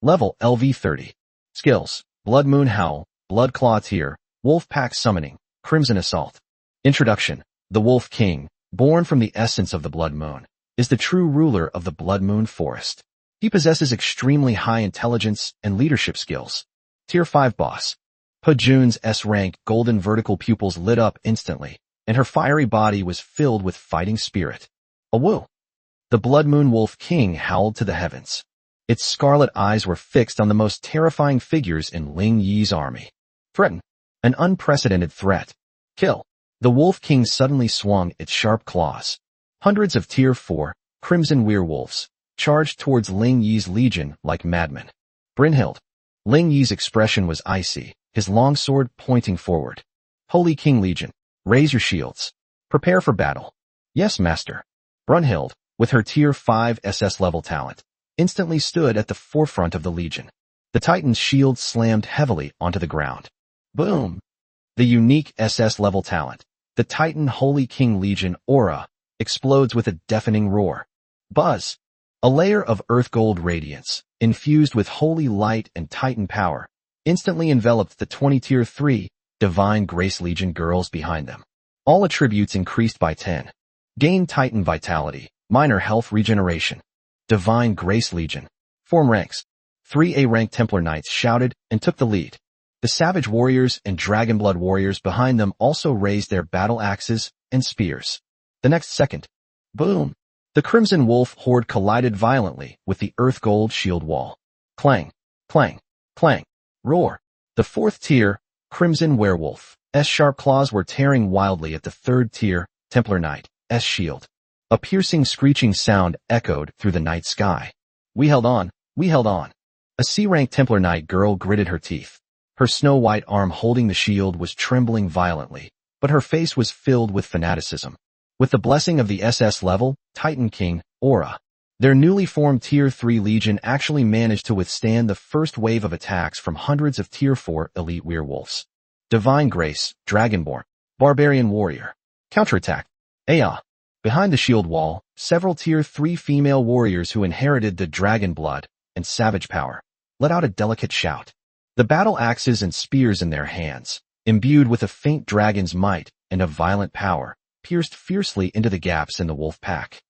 Level LV30. Skills, Blood Moon Howl, Blood Claw Tier, Wolf Pack Summoning, Crimson Assault. Introduction. The Wolf King, born from the essence of the Blood Moon, is the true ruler of the Blood Moon forest. He possesses extremely high intelligence and leadership skills. Tier 5 Boss. Jun's S-rank golden vertical pupils lit up instantly, and her fiery body was filled with fighting spirit. Awoo! The Blood Moon Wolf King howled to the heavens. Its scarlet eyes were fixed on the most terrifying figures in Ling Yi's army. Threaten. An unprecedented threat. Kill. The Wolf King suddenly swung its sharp claws. Hundreds of Tier 4, crimson werewolves, charged towards Ling Yi's legion like madmen. Brynhild. Ling Yi's expression was icy, his long sword pointing forward. Holy King Legion, raise your shields. Prepare for battle. Yes, master. Brunhild, with her Tier 5 SS-level talent, instantly stood at the forefront of the legion. The Titan's shield slammed heavily onto the ground. Boom! The unique SS-level talent, the Titan Holy King Legion aura, explodes with a deafening roar. Buzz! A layer of earth gold radiance, infused with holy light and Titan power, instantly enveloped the 20 Tier 3 Divine Grace Legion girls behind them. All attributes increased by 10. Gain Titan Vitality, minor health regeneration. Divine Grace Legion. Form ranks. 3A rank Templar Knights shouted and took the lead. The Savage Warriors and Dragonblood Warriors behind them also raised their battle axes and spears. The next second, boom! The Crimson Wolf horde collided violently with the Earth Gold shield wall. Clang, clang, clang, roar. The 4th tier, Crimson Werewolf, sharp claws were tearing wildly at the 3rd tier, Templar Knight, shield. A piercing screeching sound echoed through the night sky. We held on, we held on. A C-rank Templar Knight girl gritted her teeth. Her snow-white arm holding the shield was trembling violently, but her face was filled with fanaticism. With the blessing of the SS level, Titan King, aura, their newly formed Tier 3 Legion actually managed to withstand the first wave of attacks from hundreds of Tier 4 elite werewolves. Divine Grace, Dragonborn, Barbarian Warrior. Counterattack. Aya. Behind the shield wall, several Tier 3 female warriors who inherited the dragon blood and savage power let out a delicate shout. The battle axes and spears in their hands, imbued with a faint dragon's might and a violent power, pierced fiercely into the gaps in the wolf pack.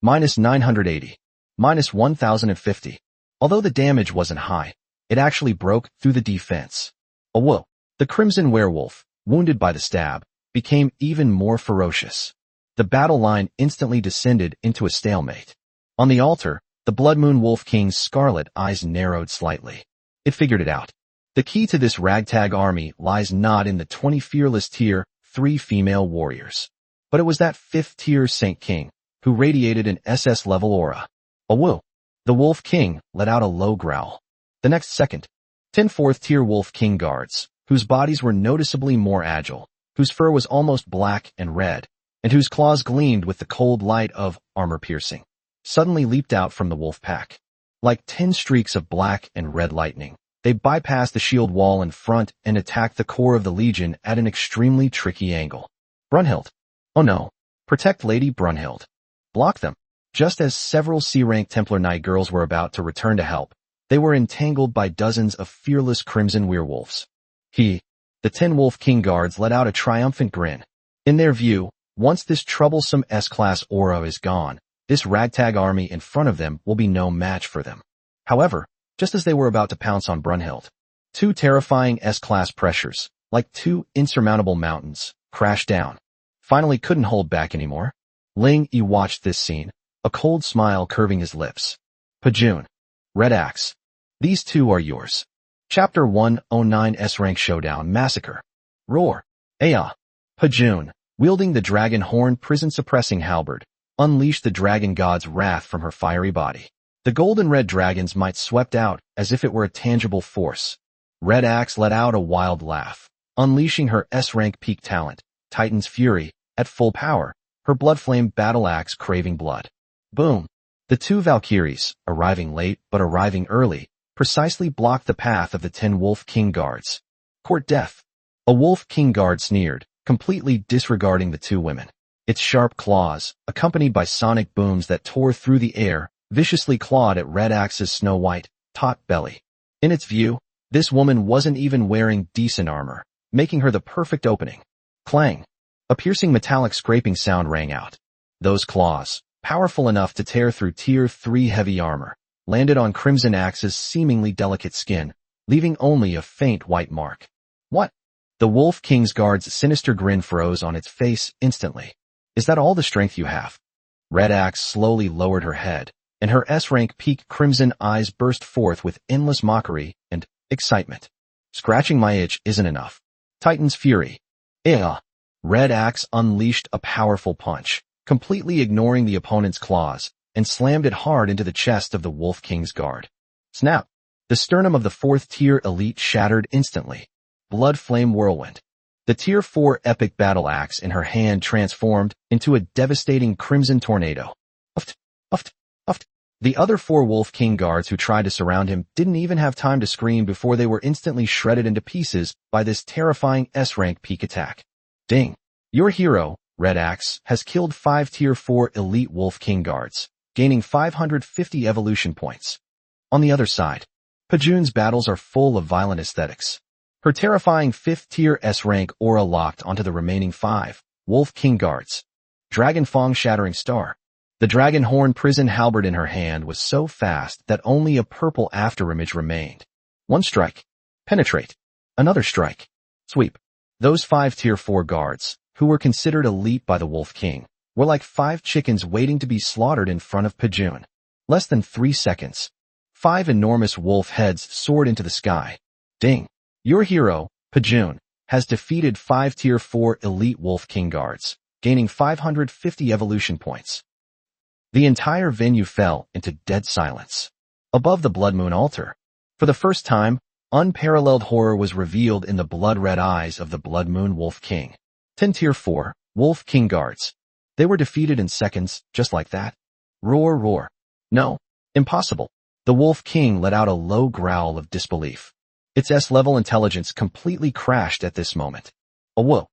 Minus 980. Minus 1050. Although the damage wasn't high, it actually broke through the defense. The crimson werewolf, wounded by the stab, became even more ferocious. The battle line instantly descended into a stalemate. On the altar, the Blood Moon Wolf King's scarlet eyes narrowed slightly. It figured it out. The key to this ragtag army lies not in the 20 fearless tier 3 female warriors, but it was that 5th tier Saint King, who radiated an SS-level aura. The Wolf King let out a low growl. The next second, 10 4th tier Wolf King guards, whose bodies were noticeably more agile, whose fur was almost black and red, and whose claws gleamed with the cold light of armor-piercing, suddenly leaped out from the wolf pack. Like 10 streaks of black and red lightning, they bypassed the shield wall in front and attacked the core of the Legion at an extremely tricky angle. Brunhild. Oh no. Protect Lady Brunhild. Block them. Just as several C-rank Templar Knight girls were about to return to help, they were entangled by dozens of fearless crimson werewolves. The 10 Wolf King guards let out a triumphant grin. In their view, once this troublesome S-class aura is gone, this ragtag army in front of them will be no match for them. However, just as they were about to pounce on Brunhild, 2 terrifying S-class pressures, like 2 insurmountable mountains, crashed down. Finally couldn't hold back anymore. Ling Yi watched this scene, a cold smile curving his lips. Pajun. Red Axe. These 2 are yours. Chapter 109 S-Rank Showdown Massacre. Roar. Aya. Pajun, wielding the dragon horn prison-suppressing halberd, unleashed the dragon god's wrath from her fiery body. The golden red dragon's might swept out as if it were a tangible force. Red Axe let out a wild laugh, unleashing her S-rank peak talent, Titan's Fury, at full power, her blood flame battle axe craving blood. Boom! The 2 Valkyries, arriving late but arriving early, precisely blocked the path of the 10 Wolf King guards. Court death. A Wolf King guard sneered, completely disregarding the 2 women. Its sharp claws, accompanied by sonic booms that tore through the air, viciously clawed at Red Axe's snow-white, taut belly. In its view, this woman wasn't even wearing decent armor, making her the perfect opening. Clang! A piercing metallic scraping sound rang out. Those claws, powerful enough to tear through tier 3 heavy armor, landed on Crimson Axe's seemingly delicate skin, leaving only a faint white mark. What? The Wolf King's guard's sinister grin froze on its face instantly. Is that all the strength you have? Red Axe slowly lowered her head, and her S-rank peak crimson eyes burst forth with endless mockery and excitement. Scratching my itch isn't enough. Titan's Fury. Red Axe unleashed a powerful punch, completely ignoring the opponent's claws, and slammed it hard into the chest of the Wolf King's guard. Snap! The sternum of the 4th tier elite shattered instantly. Blood Flame Whirlwind. The tier 4 epic battle axe in her hand transformed into a devastating crimson tornado. The other 4 Wolf King guards who tried to surround him didn't even have time to scream before they were instantly shredded into pieces by this terrifying S-rank peak attack. Ding! Your hero, Red Axe, has killed 5 tier 4 elite Wolf King guards, gaining 550 evolution points. On the other side, Pajun's battles are full of violent aesthetics. Her terrifying 5th tier S-rank aura locked onto the remaining 5 Wolf King guards. Dragon Fong Shattering Star. The dragon horn prison halberd in her hand was so fast that only a purple afterimage remained. One strike. Penetrate. Another strike. Sweep. Those 5 tier 4 guards, who were considered elite by the Wolf King, were like 5 chickens waiting to be slaughtered in front of Pajun. Less than 3 seconds. 5 enormous wolf heads soared into the sky. Ding! Your hero, Pajun, has defeated 5 tier 4 elite Wolf King guards, gaining 550 evolution points. The entire venue fell into dead silence. Above the Blood Moon altar, for the first time, unparalleled horror was revealed in the blood-red eyes of the Blood Moon Wolf King. 10 tier 4 Wolf King guards. They were defeated in seconds, just like that. Roar, roar. No, impossible. The Wolf King let out a low growl of disbelief. Its S-level intelligence completely crashed at this moment. Whoa.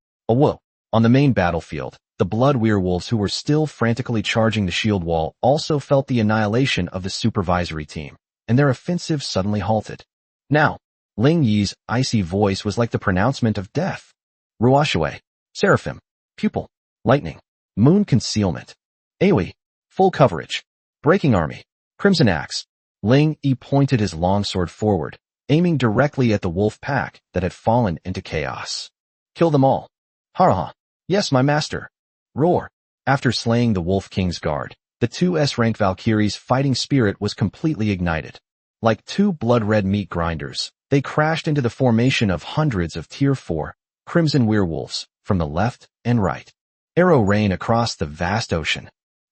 On the main battlefield, the blood werewolves who were still frantically charging the shield wall also felt the annihilation of the supervisory team, and their offensive suddenly halted. Now, Ling Yi's icy voice was like the pronouncement of death. Ruoshui, Seraphim, Pupil, Lightning, Moon Concealment, Aoi, Full Coverage, Breaking Army, Crimson Axe. Ling Yi pointed his longsword forward, aiming directly at the wolf pack that had fallen into chaos. Kill them all. Haraha. Yes, my master. Roar. After slaying the Wolf King's guard, the two S-rank Valkyries' fighting spirit was completely ignited. Like two blood-red meat grinders, they crashed into the formation of hundreds of Tier 4 crimson werewolves from the left and right. Arrow rain across the vast ocean.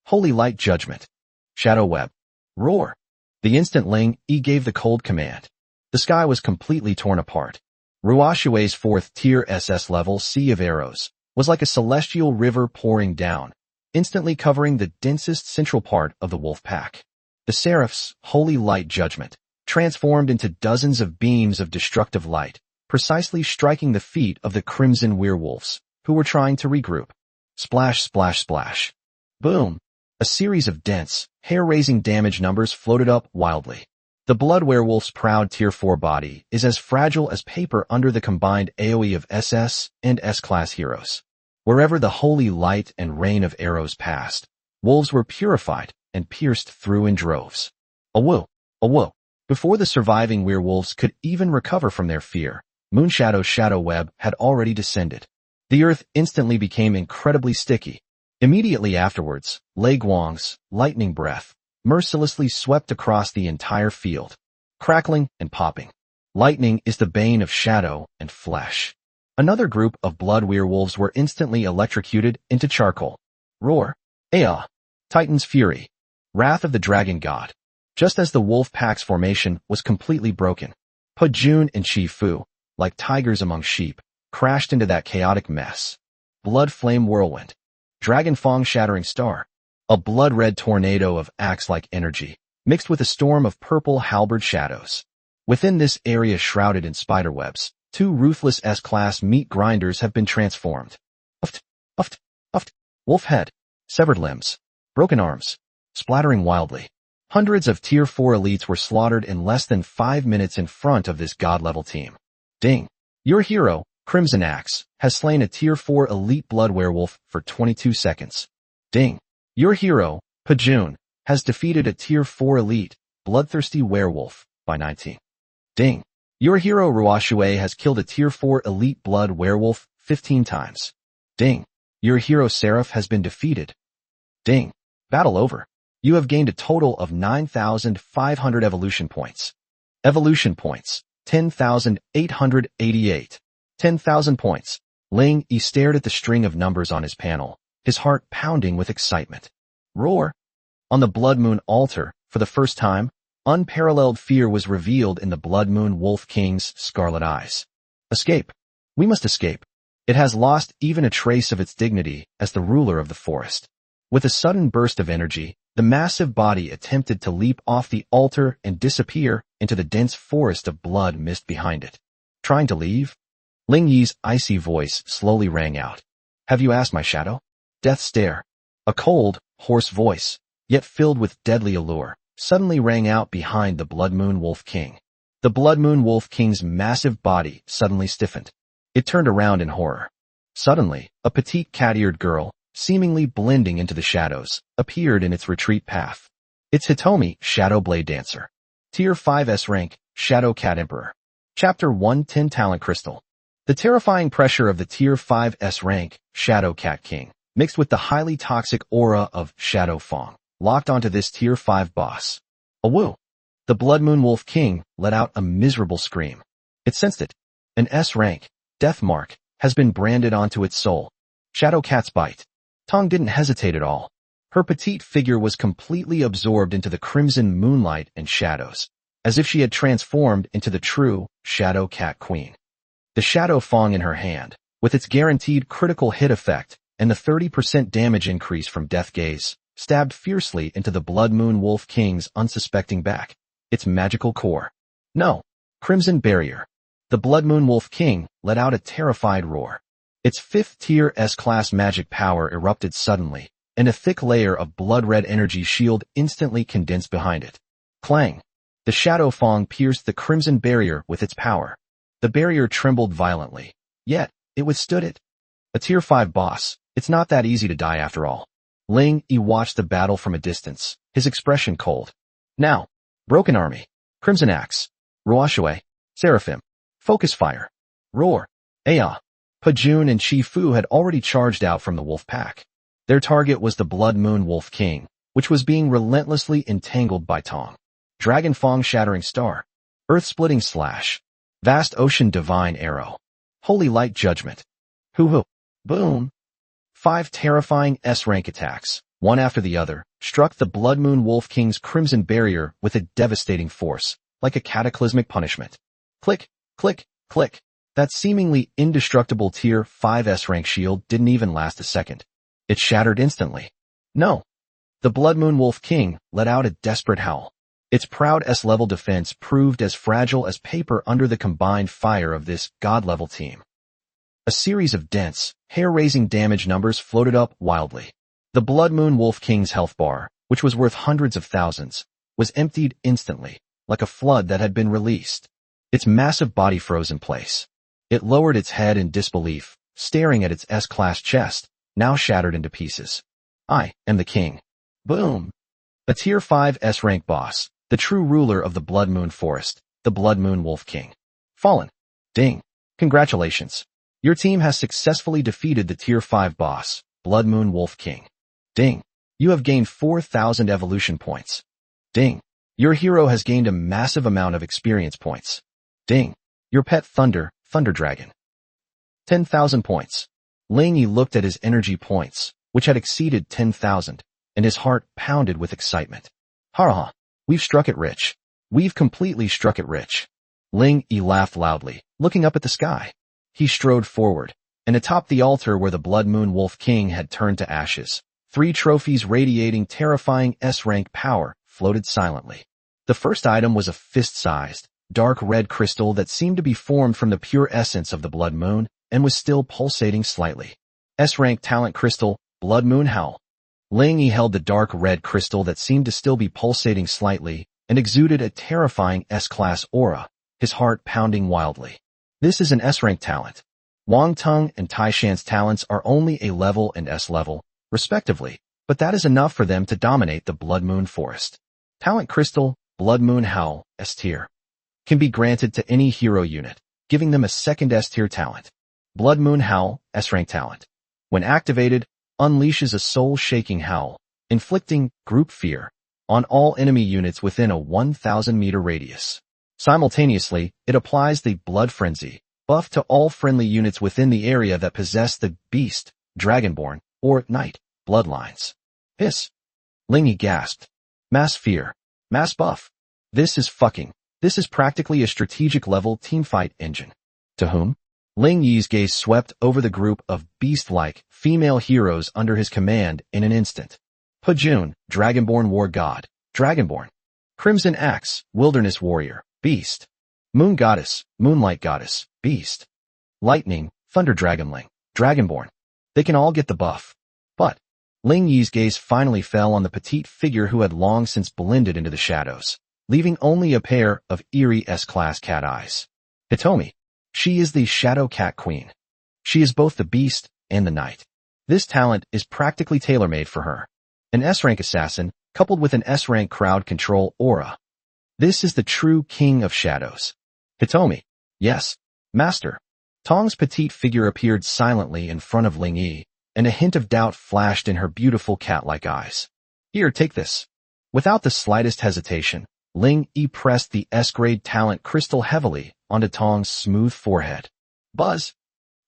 Holy light judgment. Shadow web. Roar. The instant Ling Yi gave the cold command, the sky was completely torn apart. Ruoshui's 4th tier SS level sea of arrows was like a celestial river pouring down, instantly covering the densest central part of the wolf pack. The Seraph's holy light judgment transformed into dozens of beams of destructive light, precisely striking the feet of the crimson werewolves, who were trying to regroup. Splash, splash, splash. Boom! A series of dense, hair-raising damage numbers floated up wildly. The blood werewolf's proud Tier 4 body is as fragile as paper under the combined AoE of SS and S-class heroes. Wherever the holy light and rain of arrows passed, wolves were purified and pierced through in droves. Awoo! Awoo! Before the surviving werewolves could even recover from their fear, Moonshadow's shadow web had already descended. The earth instantly became incredibly sticky. Immediately afterwards, Lei Guang's lightning breath mercilessly swept across the entire field, crackling and popping. Lightning is the bane of shadow and flesh. Another group of blood werewolves were instantly electrocuted into charcoal. Roar. Ea. Titan's fury. Wrath of the dragon god. Just as the wolf pack's formation was completely broken, Pajun and Shifu, like tigers among sheep, crashed into that chaotic mess. Blood flame whirlwind. Dragon Fang shattering star. A blood-red tornado of axe-like energy, mixed with a storm of purple halberd shadows. Within this area shrouded in spiderwebs, two ruthless S-class meat grinders have been transformed. Uft, uft, uft. Wolf head. Severed limbs. Broken arms. Splattering wildly. Hundreds of Tier 4 elites were slaughtered in less than 5 minutes in front of this god-level team. Ding. Your hero, Crimson Axe, has slain a Tier 4 elite blood werewolf for 22 seconds. Ding. Your hero, Pajun, has defeated a Tier 4 elite, bloodthirsty werewolf by 19. Ding. Your hero Ruoshui has killed a Tier 4 elite blood werewolf 15 times. Ding. Your hero Seraph has been defeated. Ding. Battle over. You have gained a total of 9,500 evolution points. Evolution points, 10,888. 10,000 points. Ling Yi stared at the string of numbers on his panel, his heart pounding with excitement. Roar. On the Blood Moon altar, for the first time, unparalleled fear was revealed in the Blood Moon Wolf King's scarlet eyes. Escape. We must escape. It has lost even a trace of its dignity as the ruler of the forest. With a sudden burst of energy, the massive body attempted to leap off the altar and disappear into the dense forest of blood mist behind it. Trying to leave? Ling Yi's icy voice slowly rang out. Have you asked my shadow? Death stare. A cold, hoarse voice, yet filled with deadly allure, suddenly rang out behind the Blood Moon Wolf King. The Blood Moon Wolf King's massive body suddenly stiffened. It turned around in horror. Suddenly, a petite cat-eared girl, seemingly blending into the shadows, appeared in its retreat path. It's Hitomi, Shadow Blade Dancer. Tier 5S rank, Shadow Cat Emperor. Chapter 110 Talent Crystal. The terrifying pressure of the Tier 5S rank, Shadow Cat King, mixed with the highly toxic aura of Shadow Fang, locked onto this Tier 5 boss. Awoo! The Blood Moon Wolf King let out a miserable scream. It sensed it. An S rank, Death Mark, has been branded onto its soul. Shadow Cat's Bite. Tong didn't hesitate at all. Her petite figure was completely absorbed into the crimson moonlight and shadows, as if she had transformed into the true Shadow Cat Queen. The Shadow Fang in her hand, with its guaranteed critical hit effect and the 30% damage increase from Death Gaze, stabbed fiercely into the Blood Moon Wolf King's unsuspecting back, its magical core. No. Crimson Barrier. The Blood Moon Wolf King let out a terrified roar. Its 5th tier S-class magic power erupted suddenly, and a thick layer of blood-red energy shield instantly condensed behind it. Clang. The Shadow Fong pierced the crimson barrier with its power. The barrier trembled violently. Yet, it withstood it. A Tier 5 boss. It's not that easy to die after all. Ling Yi watched the battle from a distance, his expression cold. Now, Broken Army, Crimson Axe, Ruoshui, Seraphim, Focus Fire, Roar, Aya. Pajun and Chi Fu had already charged out from the wolf pack. Their target was the Blood Moon Wolf King, which was being relentlessly entangled by Tong. Dragon Fong Shattering Star, Earth-Splitting Slash, Vast Ocean Divine Arrow, Holy Light Judgment. Hoo-hoo. Boom. 5 terrifying S-rank attacks, one after the other, struck the Blood Moon Wolf King's crimson barrier with a devastating force, like a cataclysmic punishment. Click, click, click. That seemingly indestructible Tier 5 S-rank shield didn't even last a second. It shattered instantly. No. The Blood Moon Wolf King let out a desperate howl. Its proud S-level defense proved as fragile as paper under the combined fire of this God-level team. A series of dense, hair-raising damage numbers floated up wildly. The Blood Moon Wolf King's health bar, which was worth hundreds of thousands, was emptied instantly, like a flood that had been released. Its massive body froze in place. It lowered its head in disbelief, staring at its S-class chest, now shattered into pieces. I am the king. Boom. A Tier 5 S-rank boss, the true ruler of the Blood Moon Forest, the Blood Moon Wolf King. Fallen. Ding. Congratulations. Your team has successfully defeated the Tier 5 boss, Blood Moon Wolf King. Ding. You have gained 4,000 evolution points. Ding. Your hero has gained a massive amount of experience points. Ding. Your pet Thunder Dragon. 10,000 points. Ling Yi looked at his energy points, which had exceeded 10,000, and his heart pounded with excitement. Ha! We've struck it rich. We've completely struck it rich. Ling Yi laughed loudly, looking up at the sky. He strode forward, and atop the altar where the Blood Moon Wolf King had turned to ashes, 3 trophies radiating terrifying S-rank power floated silently. The first item was a fist-sized, dark red crystal that seemed to be formed from the pure essence of the Blood Moon and was still pulsating slightly. S-rank talent crystal, Blood Moon Howl. Ling Yi held the dark red crystal that seemed to still be pulsating slightly and exuded a terrifying S-class aura, his heart pounding wildly. This is an S-rank talent. Wang Tung and Tai Shan's talents are only A level and S level, respectively, but that is enough for them to dominate the Blood Moon Forest. Talent Crystal, Blood Moon Howl, S tier. Can be granted to any hero unit, giving them a second S tier talent. Blood Moon Howl, S-rank talent. When activated, unleashes a soul-shaking howl, inflicting group fear on all enemy units within a 1,000-meter radius. Simultaneously, it applies the Blood Frenzy buff to all friendly units within the area that possess the Beast, Dragonborn, or Knight bloodlines. Hiss. Ling Yi gasped. Mass fear. Mass buff. This is practically a strategic level teamfight engine. To whom? Ling Yi's gaze swept over the group of beast-like female heroes under his command in an instant. Pajun, Dragonborn War God, Dragonborn. Crimson Axe, Wilderness Warrior, Beast. Moon Goddess, Moonlight Goddess, Beast. Lightning, Thunder Dragonling, Dragonborn. They can all get the buff. But Ling Yi's gaze finally fell on the petite figure who had long since blended into the shadows, leaving only a pair of eerie S-class cat eyes. Hitomi. She is the Shadow Cat Queen. She is both the Beast and the Knight. This talent is practically tailor-made for her. An S-rank assassin, coupled with an S-rank crowd control aura. This is the true King of Shadows. Hitomi. Yes, Master. Tong's petite figure appeared silently in front of Ling Yi, and a hint of doubt flashed in her beautiful cat-like eyes. Here, take this. Without the slightest hesitation, Ling Yi pressed the S-grade talent crystal heavily onto Tong's smooth forehead. Buzz.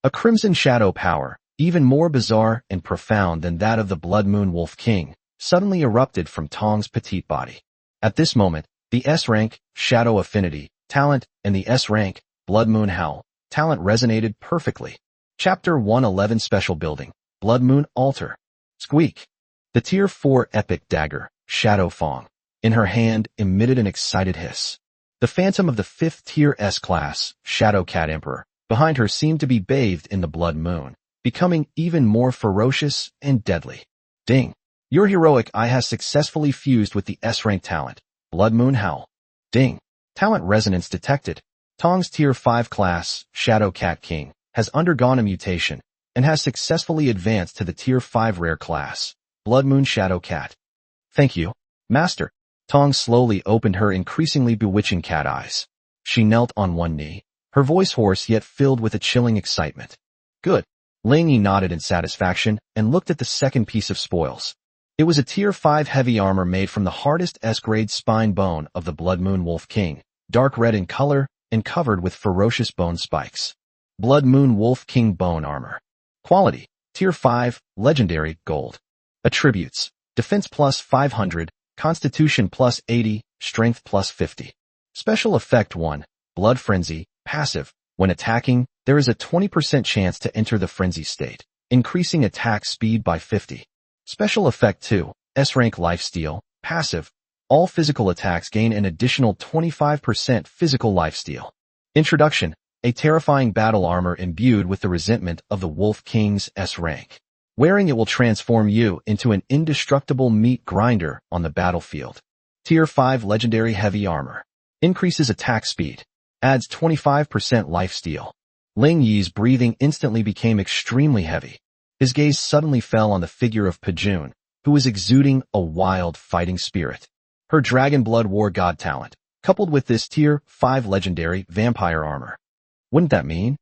A crimson shadow power, even more bizarre and profound than that of the Blood Moon Wolf King, suddenly erupted from Tong's petite body. At this moment, the S-rank, Shadow Affinity, talent, and the S-rank, Blood Moon Howl, talent resonated perfectly. Chapter 111 Special Building, Blood Moon Altar. Squeak. The Tier 4 Epic Dagger, Shadow Fong, in her hand emitted an excited hiss. The phantom of the 5th tier S-class, Shadow Cat Emperor, behind her seemed to be bathed in the blood moon, becoming even more ferocious and deadly. Ding. Your heroic eye has successfully fused with the S-rank talent, Blood Moon Howl. Ding. Talent resonance detected. Tong's Tier 5 class, Shadow Cat King, has undergone a mutation and has successfully advanced to the Tier 5 rare class, Blood Moon Shadow Cat. Thank you, Master. Tong slowly opened her increasingly bewitching cat eyes. She knelt on one knee, her voice hoarse yet filled with a chilling excitement. Good. Ling Yi nodded in satisfaction and looked at the second piece of spoils. It was a Tier 5 heavy armor made from the hardest S-grade spine bone of the Blood Moon Wolf King, dark red in color and covered with ferocious bone spikes. Blood Moon Wolf King Bone Armor. Quality: Tier 5, Legendary, Gold. Attributes: Defense plus 500, Constitution plus 80, Strength plus 50. Special Effect 1, Blood Frenzy, Passive. When attacking, there is a 20% chance to enter the frenzy state, increasing attack speed by 50. Special Effect 2, S-Rank Lifesteal, Passive. All physical attacks gain an additional 25% physical lifesteal. Introduction: A terrifying battle armor imbued with the resentment of the Wolf King's S-Rank. Wearing it will transform you into an indestructible meat grinder on the battlefield. Tier 5 Legendary Heavy Armor. Increases attack speed. Adds 25% lifesteal. Ling Yi's breathing instantly became extremely heavy. His gaze suddenly fell on the figure of Pajun, who was exuding a wild fighting spirit. Her Dragon Blood War God talent, coupled with this Tier 5 Legendary Vampire Armor. Wouldn't that mean?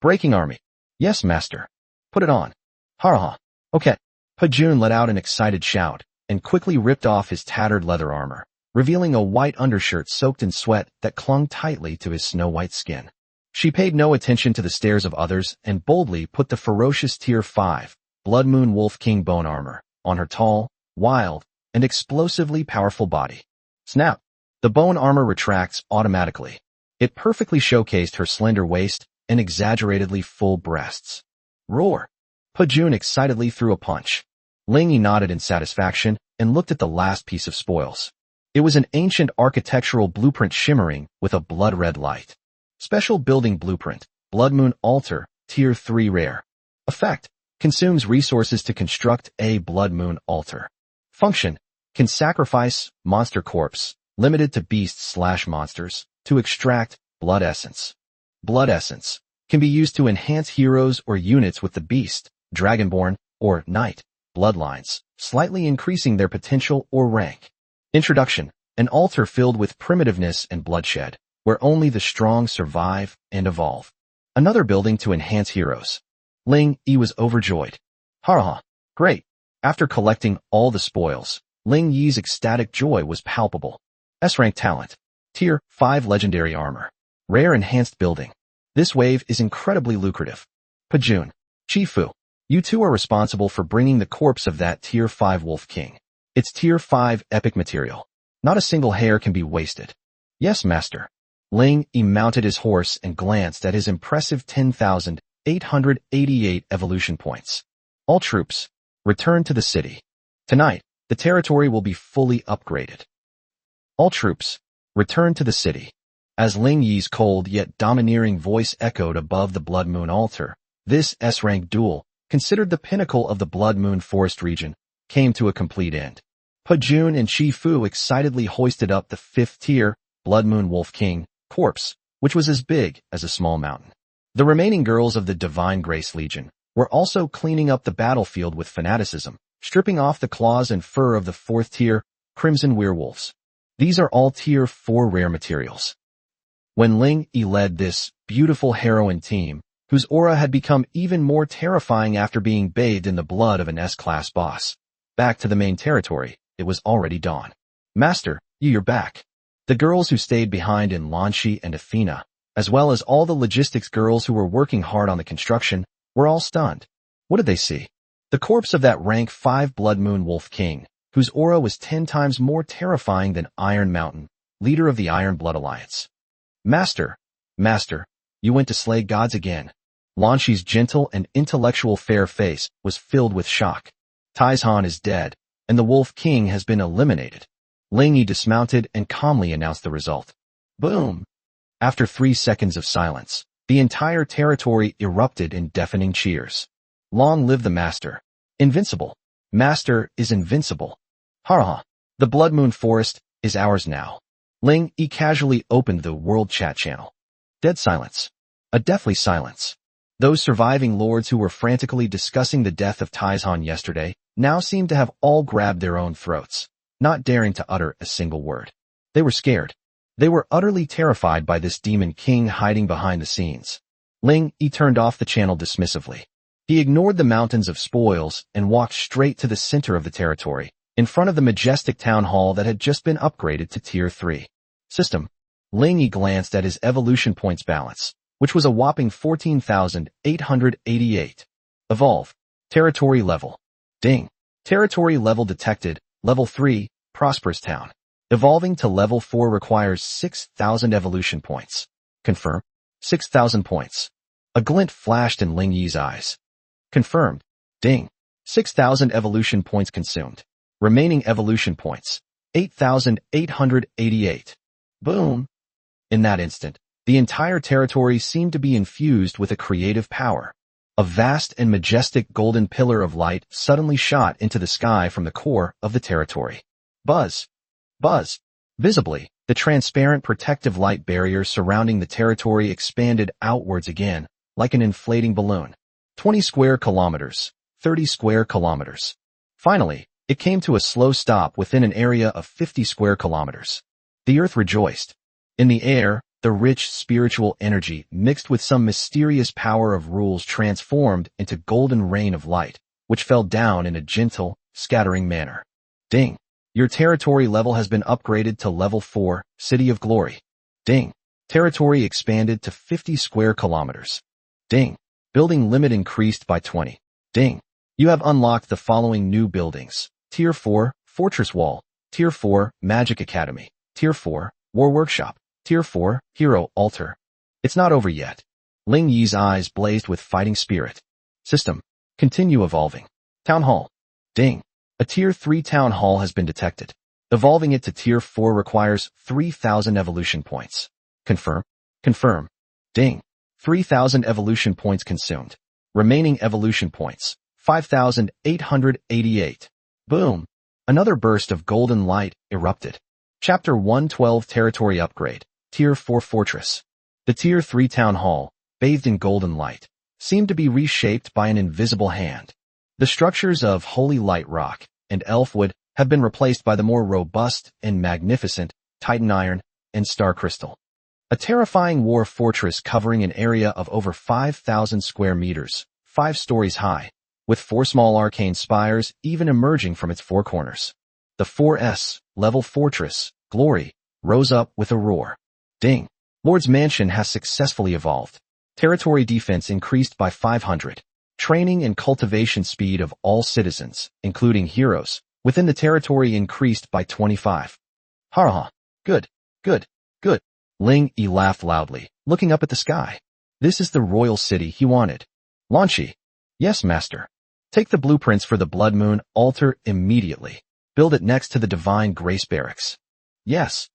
Breaking Army. Yes, Master. Put it on. Ha. Okay. Pajun let out an excited shout and quickly ripped off his tattered leather armor, revealing a white undershirt soaked in sweat that clung tightly to his snow-white skin. She paid no attention to the stares of others and boldly put the ferocious Tier 5, Blood Moon Wolf King Bone Armor, on her tall, wild, and explosively powerful body. Snap! The bone armor retracts automatically. It perfectly showcased her slender waist and exaggeratedly full breasts. Roar! Pajun excitedly threw a punch. Ling Yi nodded in satisfaction and looked at the last piece of spoils. It was an ancient architectural blueprint shimmering with a blood-red light. Special Building Blueprint, Blood Moon Altar, Tier 3 Rare. Effect: Consumes resources to construct a Blood Moon Altar. Function: Can sacrifice monster corpse, limited to beasts/monsters, to extract blood essence. Blood essence can be used to enhance heroes or units with the beast, dragonborn, or knight bloodlines, slightly increasing their potential or rank. Introduction: An altar filled with primitiveness and bloodshed, where only the strong survive and evolve. Another building to enhance heroes. Ling Yi was overjoyed. Ha! Great! After collecting all the spoils, Ling Yi's ecstatic joy was palpable. S-Rank Talent. Tier 5 Legendary Armor. Rare Enhanced Building. This wave is incredibly lucrative. Pajun. Chifu. You two are responsible for bringing the corpse of that Tier 5 Wolf King. It's Tier 5 epic material. Not a single hair can be wasted. Yes, Master. Ling Yi mounted his horse and glanced at his impressive 10,888 evolution points. All troops, return to the city. Tonight, the territory will be fully upgraded. All troops, return to the city. As Ling Yi's cold yet domineering voice echoed above the Blood Moon altar, this S-rank duel, considered the pinnacle of the Blood Moon Forest region, came to a complete end. Pajun and Chifu excitedly hoisted up the 5th tier, Blood Moon Wolf King, corpse, which was as big as a small mountain. The remaining girls of the Divine Grace Legion were also cleaning up the battlefield with fanaticism, stripping off the claws and fur of the 4th tier, Crimson Werewolves. These are all Tier 4 rare materials. When Ling Yi led this beautiful heroine team, whose aura had become even more terrifying after being bathed in the blood of an S-class boss, back to the main territory, it was already dawn. Master, you're back. The girls who stayed behind in Lanshi and Athena, as well as all the logistics girls who were working hard on the construction, were all stunned. What did they see? The corpse of that rank 5 Blood Moon Wolf King, whose aura was 10 times more terrifying than Iron Mountain, leader of the Iron Blood Alliance. Master, you went to slay gods again. Lanshi's gentle and intellectual fair face was filled with shock. Taizhan is dead, and the Wolf King has been eliminated. Ling Yi dismounted and calmly announced the result. Boom! After 3 seconds of silence, the entire territory erupted in deafening cheers. Long live the Master. Invincible. Master is invincible. Ha! The Blood Moon Forest is ours now. Ling Yi casually opened the world chat channel. Dead silence. A deathly silence. Those surviving lords who were frantically discussing the death of Taizhan yesterday now seemed to have all grabbed their own throats, not daring to utter a single word. They were scared. They were utterly terrified by this demon king hiding behind the scenes. Ling Yi turned off the channel dismissively. He ignored the mountains of spoils and walked straight to the center of the territory, in front of the majestic town hall that had just been upgraded to Tier 3. System. Ling Yi glanced at his evolution points balance, which was a whopping 14,888. Evolve. Territory level. Ding. Territory level detected. Level 3, Prosperous Town. Evolving to level 4 requires 6,000 evolution points. Confirm. 6,000 points. A glint flashed in Ling Yi's eyes. Confirmed. Ding. 6,000 evolution points consumed. Remaining evolution points. 8,888. Boom. In that instant, the entire territory seemed to be infused with a creative power. A vast and majestic golden pillar of light suddenly shot into the sky from the core of the territory. Buzz. Buzz. Visibly, the transparent protective light barrier surrounding the territory expanded outwards again, like an inflating balloon. 20 square kilometers. 30 square kilometers. Finally, it came to a slow stop within an area of 50 square kilometers. The earth rejoiced. In the air, the rich spiritual energy mixed with some mysterious power of rules transformed into golden rain of light, which fell down in a gentle, scattering manner. Ding. Your territory level has been upgraded to level 4, City of Glory. Ding. Territory expanded to 50 square kilometers. Ding. Building limit increased by 20. Ding. You have unlocked the following new buildings. Tier 4, Fortress Wall. Tier 4, Magic Academy. Tier 4, War Workshop. Tier 4, Hero Altar. It's not over yet. Ling Yi's eyes blazed with fighting spirit. System. Continue evolving. Town Hall. Ding. A Tier 3 Town Hall has been detected. Evolving it to Tier 4 requires 3,000 evolution points. Confirm. Confirm. Ding. 3,000 evolution points consumed. Remaining evolution points. 5,888. Boom. Another burst of golden light erupted. Chapter 112 Territory Upgrade. Tier 4 Fortress. The Tier 3 Town Hall, bathed in golden light, seemed to be reshaped by an invisible hand. The structures of Holy Light Rock and Elfwood have been replaced by the more robust and magnificent Titan Iron and Star Crystal. A terrifying war fortress covering an area of over 5,000 square meters, 5 stories high, with 4 small arcane spires even emerging from its 4 corners. The 4S, level fortress, Glory, rose up with a roar. Ding. Lord's Mansion has successfully evolved. Territory defense increased by 500. Training and cultivation speed of all citizens, including heroes, within the territory increased by 25. Ha. Good, good, good. Ling Yi laughed loudly, looking up at the sky. This is the royal city he wanted. Lanchi. Yes, master. Take the blueprints for the Blood Moon altar immediately. Build it next to the Divine Grace Barracks. Yes.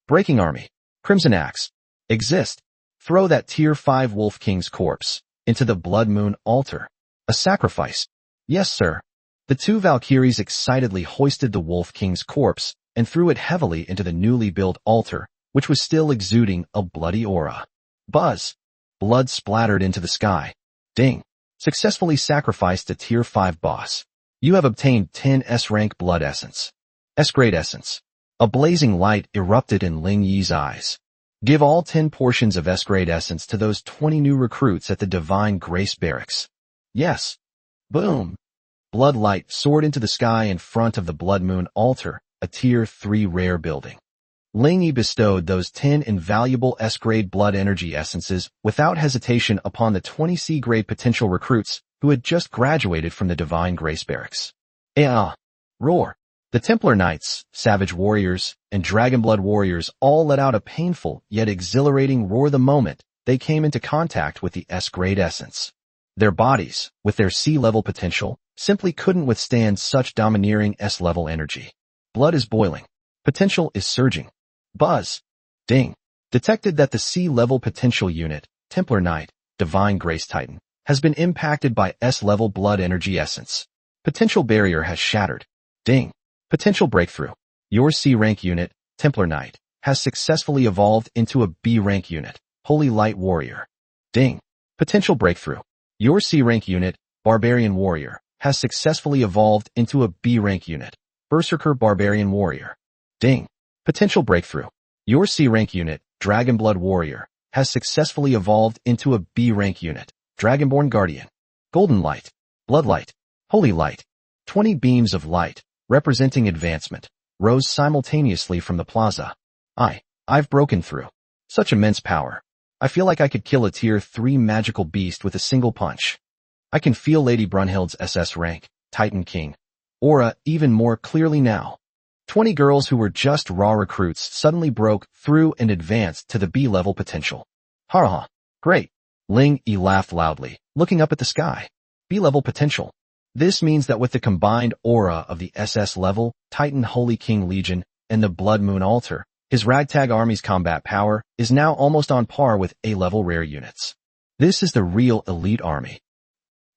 Breaking Army. Crimson Axe. Exist. Throw that Tier 5 Wolf King's corpse into the Blood Moon altar. A sacrifice. Yes, sir. The 2 Valkyries excitedly hoisted the Wolf King's corpse and threw it heavily into the newly built altar, which was still exuding a bloody aura. Buzz. Blood splattered into the sky. Ding. Successfully sacrificed a Tier 5 boss. You have obtained 10 S-rank blood essence. S-grade essence. A blazing light erupted in Ling Yi's eyes. Give all 10 portions of S-grade essence to those 20 new recruits at the Divine Grace Barracks. Yes. Boom. Blood light soared into the sky in front of the Blood Moon altar, a Tier 3 rare building. Ling Yi bestowed those 10 invaluable S-grade blood energy essences without hesitation upon the 20 C-grade potential recruits who had just graduated from the Divine Grace Barracks. Roar. The Templar Knights, Savage Warriors, and Dragonblood Warriors all let out a painful yet exhilarating roar the moment they came into contact with the S-grade essence. Their bodies, with their C-level potential, simply couldn't withstand such domineering S-level energy. Blood is boiling. Potential is surging. Buzz. Ding. Detected that the C-level potential unit, Templar Knight, Divine Grace Titan, has been impacted by S-level blood energy essence. Potential barrier has shattered. Ding. Potential breakthrough. Your C-rank unit, Templar Knight, has successfully evolved into a B rank unit, Holy Light Warrior. Ding. Potential breakthrough. Your C rank unit, Barbarian Warrior, has successfully evolved into a B rank unit, Berserker Barbarian Warrior. Ding. Potential breakthrough. Your C rank unit, Dragonblood Warrior, has successfully evolved into a B rank unit, Dragonborn Guardian. Golden Light, Bloodlight, Holy Light. 20 beams of light, representing advancement, rose simultaneously from the plaza. I've broken through. Such immense power. I feel like I could kill a tier 3 magical beast with a single punch. I can feel Lady Brunhild's SS rank, Titan King, aura even more clearly now. 20 girls who were just raw recruits suddenly broke through and advanced to the B-level potential. Ha! Great. Ling Yi laughed loudly, looking up at the sky. B-level potential. This means that with the combined aura of the SS level, Titan Holy King Legion, and the Blood Moon Altar, his ragtag army's combat power is now almost on par with A-level rare units. This is the real elite army.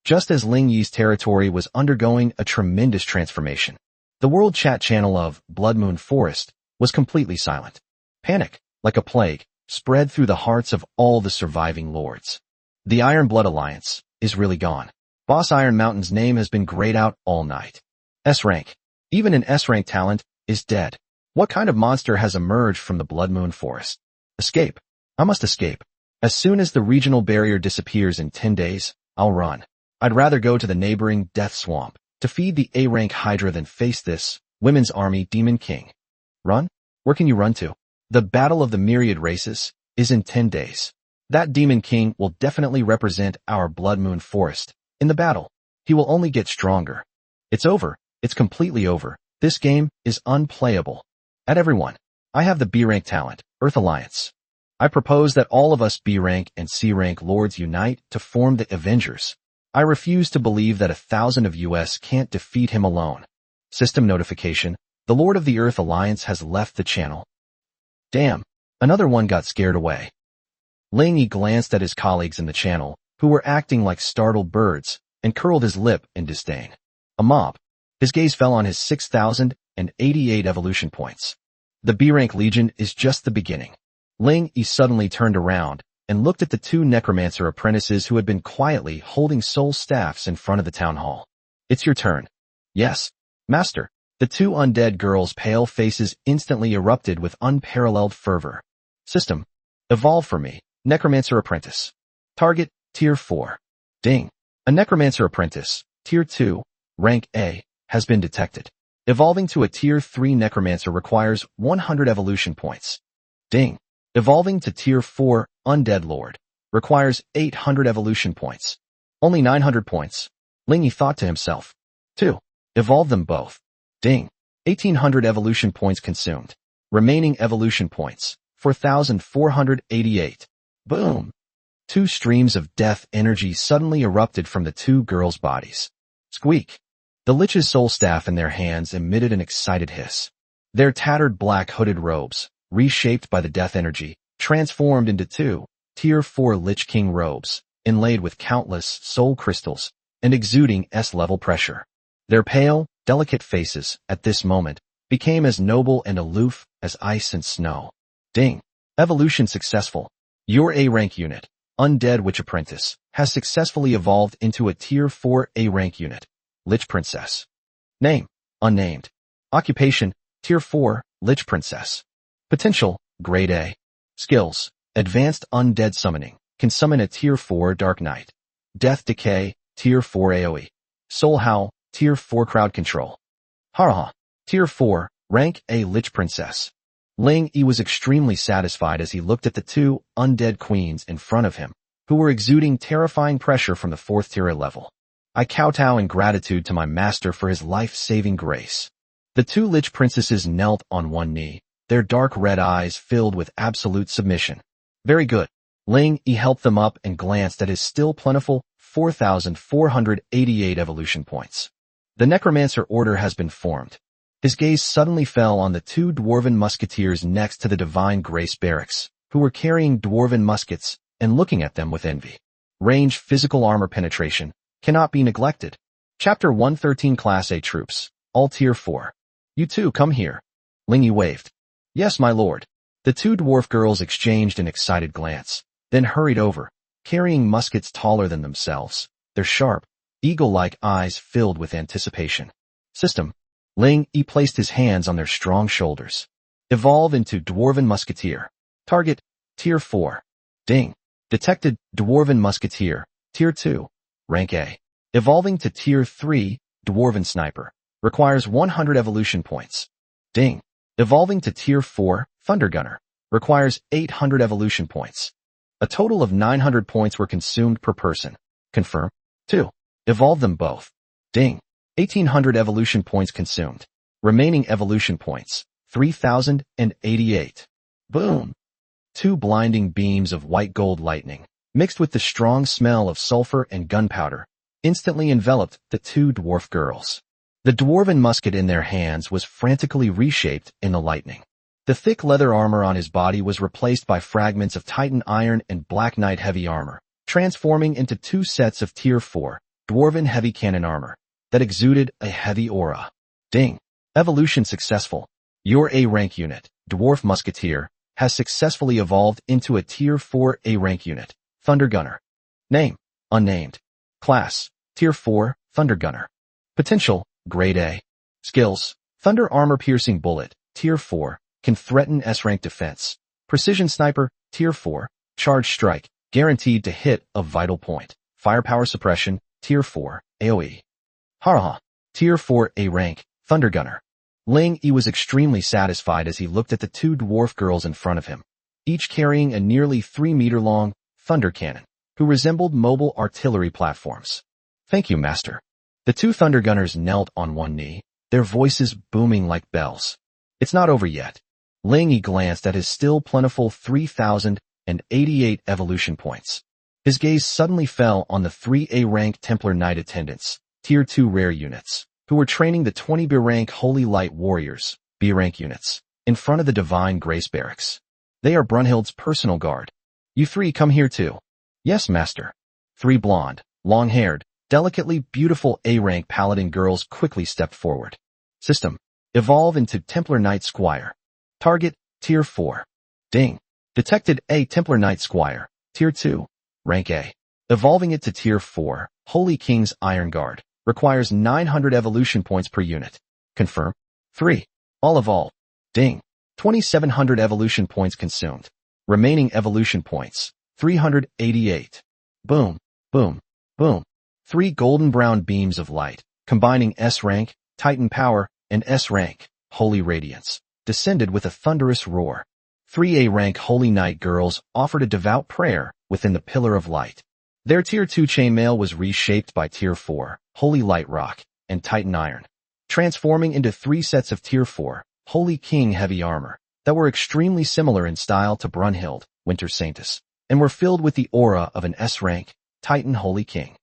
Just as Ling Yi's territory was undergoing a tremendous transformation, the world chat channel of Blood Moon Forest was completely silent. Panic, like a plague, spread through the hearts of all the surviving lords. The Iron Blood Alliance is really gone. Boss Iron Mountain's name has been grayed out all night. S-rank, even an S-rank talent, is dead. What kind of monster has emerged from the Blood Moon Forest? Escape. I must escape. As soon as the regional barrier disappears in 10 days, I'll run. I'd rather go to the neighboring Death Swamp to feed the A-rank Hydra than face this Women's Army Demon King. Run? Where can you run to? The Battle of the Myriad Races is in 10 days. That Demon King will definitely represent our Blood Moon Forest. In the battle, he will only get stronger. It's over. It's completely over. This game is unplayable. At everyone, I have the B-rank talent, Earth Alliance. I propose that all of us B-rank and C-rank lords unite to form the Avengers. I refuse to believe that 1,000 of us can't defeat him alone. System notification. The Lord of the Earth Alliance has left the channel. Damn, another one got scared away. Ling Yi glanced at his colleagues in the channel, who were acting like startled birds, and curled his lip in disdain. A mob. His gaze fell on his 6,088 evolution points. The B-rank Legion is just the beginning. Ling Yi suddenly turned around and looked at the 2 necromancer apprentices who had been quietly holding soul staffs in front of the town hall. It's your turn. Yes, master. The 2 undead girls' pale faces instantly erupted with unparalleled fervor. System. Evolve for me, necromancer apprentice. Target. Tier 4. Ding. A necromancer apprentice, Tier 2, rank A, has been detected. Evolving to a Tier 3 necromancer requires 100 evolution points. Ding. Evolving to Tier 4, undead lord, requires 800 evolution points. Only 900 points. Ling Yi thought to himself. 2. Evolve them both. Ding. 1,800 evolution points consumed. Remaining evolution points, 4,488. Boom. 2 streams of death energy suddenly erupted from the 2 girls' bodies. Squeak. The Lich's soul staff in their hands emitted an excited hiss. Their tattered black hooded robes, reshaped by the death energy, transformed into 2 Tier 4 Lich King robes, inlaid with countless soul crystals, and exuding S-level pressure. Their pale, delicate faces, at this moment, became as noble and aloof as ice and snow. Ding. Evolution successful. Your A-rank unit, Undead Witch Apprentice, has successfully evolved into a Tier 4 A-rank unit, Lich Princess. Name, unnamed. Occupation, Tier 4, Lich Princess. Potential, Grade A. Skills, Advanced Undead Summoning, can summon a Tier 4 Dark Knight. Death Decay, Tier 4 AoE. Soul Howl, Tier 4 Crowd Control. Haraha, Tier 4, Rank A Lich Princess. Ling Yi was extremely satisfied as he looked at the 2 undead queens in front of him, who were exuding terrifying pressure from the 4th tier level. I kowtow in gratitude to my master for his life-saving grace. The 2 Lich princesses knelt on one knee, their dark red eyes filled with absolute submission. Very good. Ling Yi helped them up and glanced at his still plentiful 4,488 evolution points. The Necromancer Order has been formed. His gaze suddenly fell on the 2 dwarven musketeers next to the Divine Grace barracks, who were carrying dwarven muskets and looking at them with envy. Range physical armor penetration cannot be neglected. Chapter 113 Class A Troops, all Tier 4. You 2 come here. Ling Yi waved. Yes, my lord. The two dwarf girls exchanged an excited glance, then hurried over, carrying muskets taller than themselves, their sharp, eagle-like eyes filled with anticipation. System. Ling Yi placed his hands on their strong shoulders. Evolve into Dwarven Musketeer. Target, Tier 4. Ding. Detected, Dwarven Musketeer, Tier 2. Rank A. Evolving to Tier 3, Dwarven Sniper. Requires 100 evolution points. Ding. Evolving to Tier 4, Thunder Gunner. Requires 800 evolution points. A total of 900 points were consumed per person. Confirm. 2. Evolve them both. Ding. 1800 evolution points consumed. Remaining evolution points, 3088. Boom. Two blinding beams of white gold lightning, mixed with the strong smell of sulfur and gunpowder, instantly enveloped the two dwarf girls. The dwarven musket in their hands was frantically reshaped in the lightning. The thick leather armor on his body was replaced by fragments of Titan iron and Black Knight heavy armor, transforming into two sets of Tier 4, Dwarven heavy cannon armor, that exuded a heavy aura. Ding. Evolution successful. Your A-rank unit, Dwarf Musketeer, has successfully evolved into a Tier 4 A-rank unit, Thunder Gunner. Name, unnamed. Class, Tier 4, Thunder Gunner. Potential, Grade A. Skills, Thunder Armor Piercing Bullet, Tier 4, can threaten S-rank defense. Precision Sniper, Tier 4, Charge Strike, guaranteed to hit a vital point. Firepower Suppression, Tier 4, AoE. Haraha. Tier 4 A-rank, Thunder Gunner. Ling Yi was extremely satisfied as he looked at the two dwarf girls in front of him, each carrying a nearly 3-meter-long thunder cannon, who resembled mobile artillery platforms. Thank you, Master. The two Thunder Gunners knelt on one knee, their voices booming like bells. It's not over yet. Ling Yi glanced at his still plentiful 3088 evolution points. His gaze suddenly fell on the 3 A-rank Templar Knight attendants, Tier 2 rare units, who were training the 20 B-rank Holy Light Warriors, B-rank units, in front of the Divine Grace Barracks. They are Brunhild's personal guard. You three come here too. Yes, Master. 3 blonde, long-haired, delicately beautiful A-rank Paladin girls quickly stepped forward. System. Evolve into Templar Knight Squire. Target, Tier 4. Ding. Detected A Templar Knight Squire, Tier 2. Rank A. Evolving it to Tier 4, Holy King's Iron Guard. Requires 900 evolution points per unit. Confirm. 3. All evolve. Ding. 2700 evolution points consumed. Remaining evolution points, 388. Boom, boom, boom. 3 golden brown beams of light, combining S-rank, Titan Power, and S-rank, Holy Radiance, descended with a thunderous roar. 3 A-rank Holy Knight girls offered a devout prayer within the Pillar of Light. Their Tier 2 chainmail was reshaped by Tier 4, Holy Light Rock, and Titan Iron, transforming into 3 sets of Tier 4, Holy King heavy armor, that were extremely similar in style to Brunhild, Winter Saintess, and were filled with the aura of an S-rank, Titan Holy King.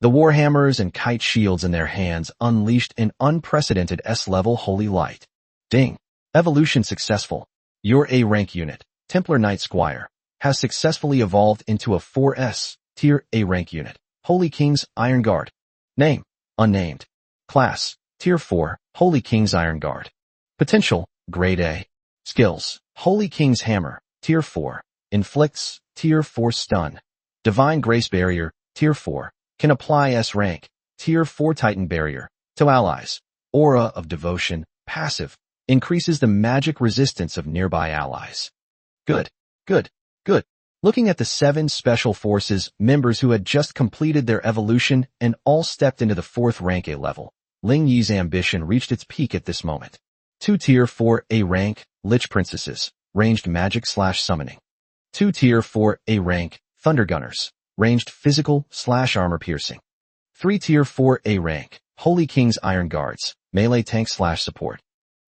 The warhammers and kite shields in their hands unleashed an unprecedented S-level holy light. Ding. Evolution successful. Your A-rank unit, Templar Knight Squire, has successfully evolved into a 4S, Tier A-rank unit, Holy King's Iron Guard. Name, unnamed. Class, Tier 4, Holy King's Iron Guard. Potential, Grade A. Skills, Holy King's Hammer, Tier 4, inflicts, Tier 4 stun. Divine Grace Barrier, Tier 4, can apply S-rank, Tier 4 Titan Barrier, to allies. Aura of Devotion, passive, increases the magic resistance of nearby allies. Good, good, good. Looking at the 7 Special Forces members who had just completed their evolution and all stepped into the 4th rank A level, Ling Yi's ambition reached its peak at this moment. 2 Tier 4 A rank, Lich Princesses, ranged magic/summoning. 2 Tier 4 A rank, Thunder Gunners, ranged physical/armor piercing. 3 Tier 4 A rank, Holy King's Iron Guards, melee tank/support.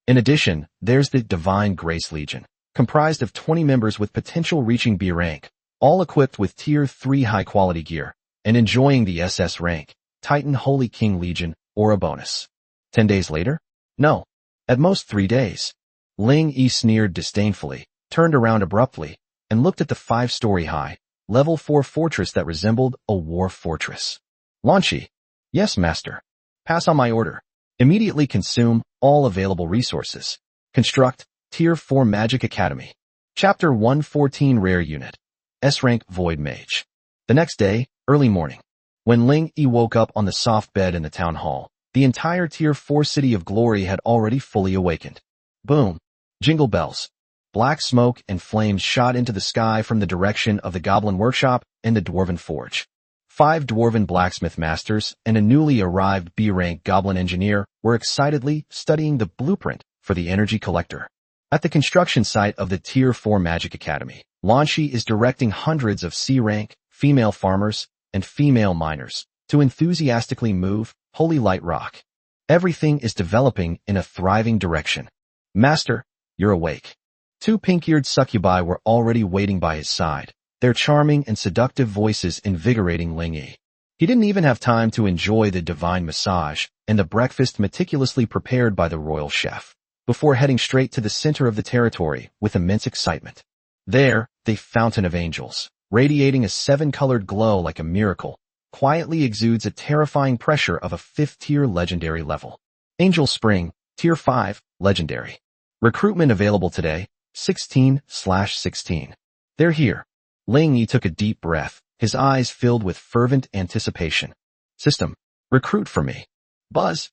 In addition, there's the Divine Grace Legion, comprised of 20 members with potential reaching B rank, all equipped with Tier 3 high-quality gear, and enjoying the SS rank, Titan Holy King Legion, or a bonus. 10 days later? No. At most 3 days. Ling Yi sneered disdainfully, turned around abruptly, and looked at the 5-story high, Level 4 fortress that resembled a war fortress. Launchy. Yes, Master. Pass on my order. Immediately consume all available resources. Construct Tier 4 Magic Academy. Chapter 114 Rare Unit. S-Rank Void Mage. The next day, early morning. When Ling Yi woke up on the soft bed in the town hall, the entire Tier 4 City of Glory had already fully awakened. Boom. Jingle bells. Black smoke and flames shot into the sky from the direction of the Goblin Workshop and the Dwarven Forge. 5 Dwarven blacksmith masters and a newly arrived B-rank Goblin engineer were excitedly studying the blueprint for the energy collector. At the construction site of the Tier 4 Magic Academy, Lanshi is directing hundreds of C-rank, female farmers, and female miners to enthusiastically move Holy Light Rock. Everything is developing in a thriving direction. Master, you're awake. 2 pink-eared succubi were already waiting by his side, their charming and seductive voices invigorating Ling Yi. He didn't even have time to enjoy the divine massage and the breakfast meticulously prepared by the royal chef, before heading straight to the center of the territory with immense excitement. There, the Fountain of Angels, radiating a 7-colored glow like a miracle, quietly exudes a terrifying pressure of a 5th-tier legendary level. Angel Spring, Tier 5, Legendary. Recruitment available today, 16/16. They're here. Ling Yi took a deep breath, his eyes filled with fervent anticipation. System, recruit for me. Buzz.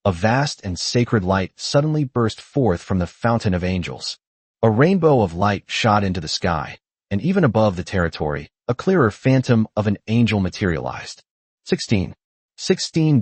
A vast and sacred light suddenly burst forth from the Fountain of Angels. A rainbow of light shot into the sky, and even above the territory, a clearer phantom of an angel materialized. 16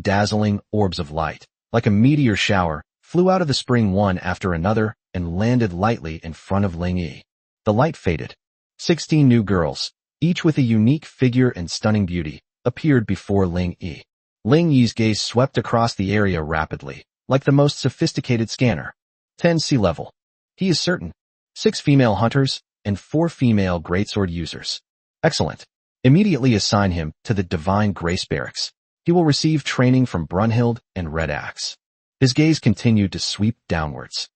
dazzling orbs of light, like a meteor shower, flew out of the spring one after another and landed lightly in front of Ling Yi. The light faded. 16 new girls, each with a unique figure and stunning beauty, appeared before Ling Yi. Ling Yi's gaze swept across the area rapidly, like the most sophisticated scanner. 10 sea level. He is certain. 6 female hunters and 4 female greatsword users. Excellent. Immediately assign him to the Divine Grace Barracks. He will receive training from Brunhild and Red Axe. His gaze continued to sweep downwards.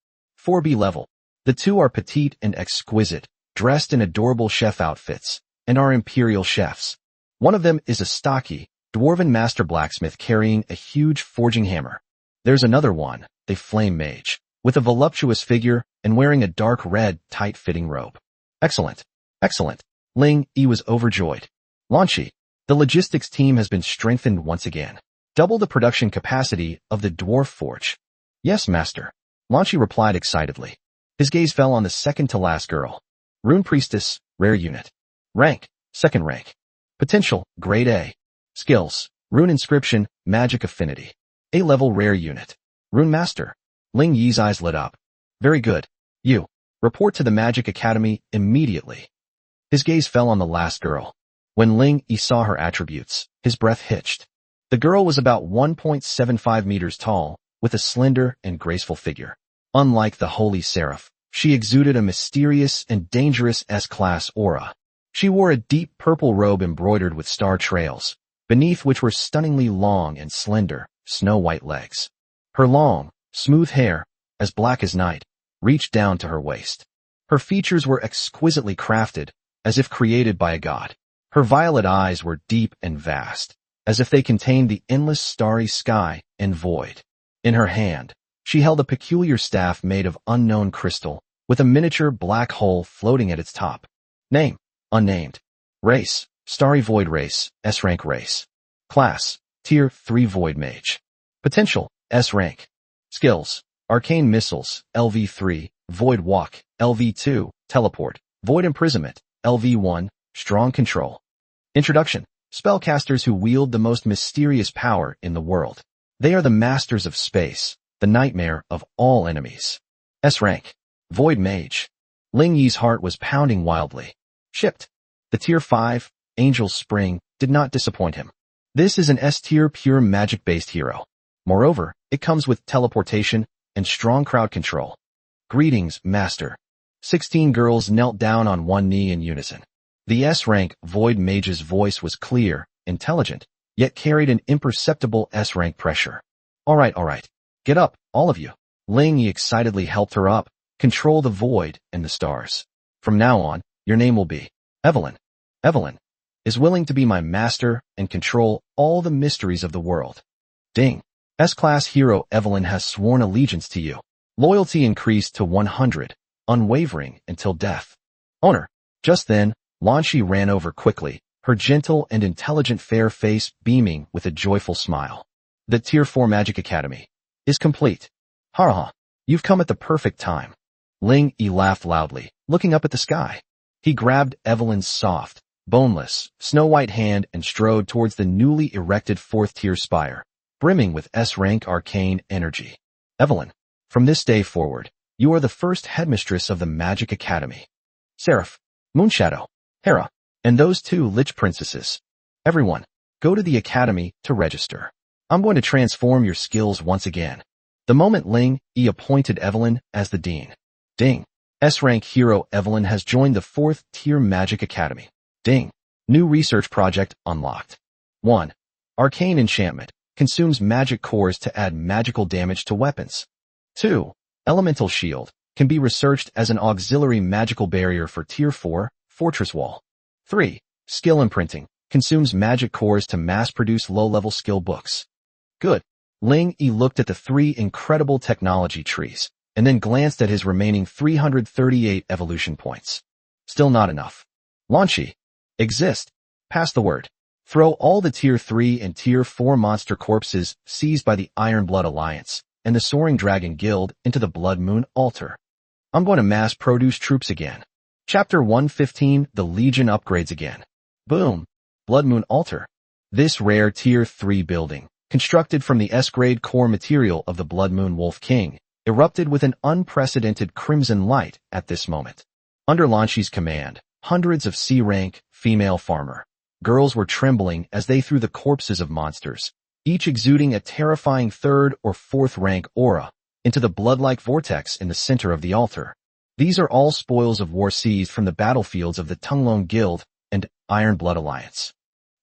4B level. The 2 are petite and exquisite, dressed in adorable chef outfits, and are imperial chefs. One of them is a stocky, dwarven master blacksmith carrying a huge forging hammer. There's another one, a flame mage, with a voluptuous figure and wearing a dark red, tight-fitting robe. Excellent. Excellent. Ling Yi was overjoyed. Lanshi, the logistics team has been strengthened once again. Double the production capacity of the dwarf forge. Yes, master. Lanshi replied excitedly. His gaze fell on the second-to-last girl. Rune Priestess, Rare Unit. Rank, 2nd rank. Potential, Grade A. Skills, Rune Inscription, Magic Affinity. A-level Rare Unit. Rune Master. Ling Yi's eyes lit up. Very good. You. Report to the Magic Academy immediately. His gaze fell on the last girl. When Ling Yi saw her attributes, his breath hitched. The girl was about 1.75 meters tall, with a slender and graceful figure. Unlike the Holy Seraph, she exuded a mysterious and dangerous S-class aura. She wore a deep purple robe embroidered with star trails, beneath which were stunningly long and slender, snow-white legs. Her long, smooth hair, as black as night, reached down to her waist. Her features were exquisitely crafted, as if created by a god. Her violet eyes were deep and vast, as if they contained the endless starry sky and void. In her hand, she held a peculiar staff made of unknown crystal, with a miniature black hole floating at its top. Name, unnamed. Race, Starry Void Race, S-Rank Race. Class, Tier 3 Void Mage. Potential, S-Rank. Skills, Arcane Missiles, LV3, Void Walk, LV2, Teleport, Void Imprisonment, LV1, Strong Control. Introduction, spellcasters who wield the most mysterious power in the world. They are the masters of space, the nightmare of all enemies. S-Rank, Void Mage. Ling Yi's heart was pounding wildly. Shipped. The Tier 5, Angel Spring, did not disappoint him. This is an S-tier pure magic-based hero. Moreover, it comes with teleportation and strong crowd control. Greetings, Master. 16 girls knelt down on one knee in unison. The S-rank Void Mage's voice was clear, intelligent, yet carried an imperceptible S-rank pressure. All right. Get up, all of you. Ling Yi excitedly helped her up, control the void and the stars. From now on, your name will be Evelyn. Evelyn is willing to be my master and control all the mysteries of the world. Ding. S-class hero Evelyn has sworn allegiance to you. Loyalty increased to 100, unwavering until death. Owner. Just then, Lanshi ran over quickly, her gentle and intelligent fair face beaming with a joyful smile. The Tier 4 Magic Academy is complete. Ha! You've come at the perfect time. Ling Yi laughed loudly, looking up at the sky. He grabbed Evelyn's soft, boneless, snow-white hand and strode towards the newly erected 4th-tier spire, brimming with S-rank arcane energy. Evelyn, from this day forward, you are the first headmistress of the Magic Academy. Seraph, Moonshadow, Hera, and those 2 Lich princesses. Everyone, go to the academy to register. I'm going to transform your skills once again. The moment Ling Yi appointed Evelyn as the dean. Ding. S-rank hero Evelyn has joined the 4th-tier Magic Academy. Ding. New research project unlocked. 1. Arcane enchantment. Consumes magic cores to add magical damage to weapons. 2. Elemental shield. Can be researched as an auxiliary magical barrier for Tier 4, Fortress Wall. 3. Skill imprinting. Consumes magic cores to mass-produce low-level skill books. Good. Ling Yi looked at the 3 incredible technology trees, and then glanced at his remaining 338 evolution points. Still not enough. Lanshi. Exist. Pass the word. Throw all the Tier 3 and Tier 4 monster corpses seized by the Iron Blood Alliance and the Soaring Dragon Guild into the Blood Moon altar. I'm going to mass produce troops again. Chapter 115, The Legion upgrades again. Boom. Blood Moon altar. This rare Tier 3 building, constructed from the S-grade core material of the Blood Moon Wolf King, erupted with an unprecedented crimson light at this moment. Under Lanshi's command, hundreds of C-rank, female farmer girls were trembling as they threw the corpses of monsters, each exuding a terrifying 3rd or 4th rank aura, into the blood-like vortex in the center of the altar. These are all spoils of war seized from the battlefields of the Tunglong Guild and Iron Blood Alliance.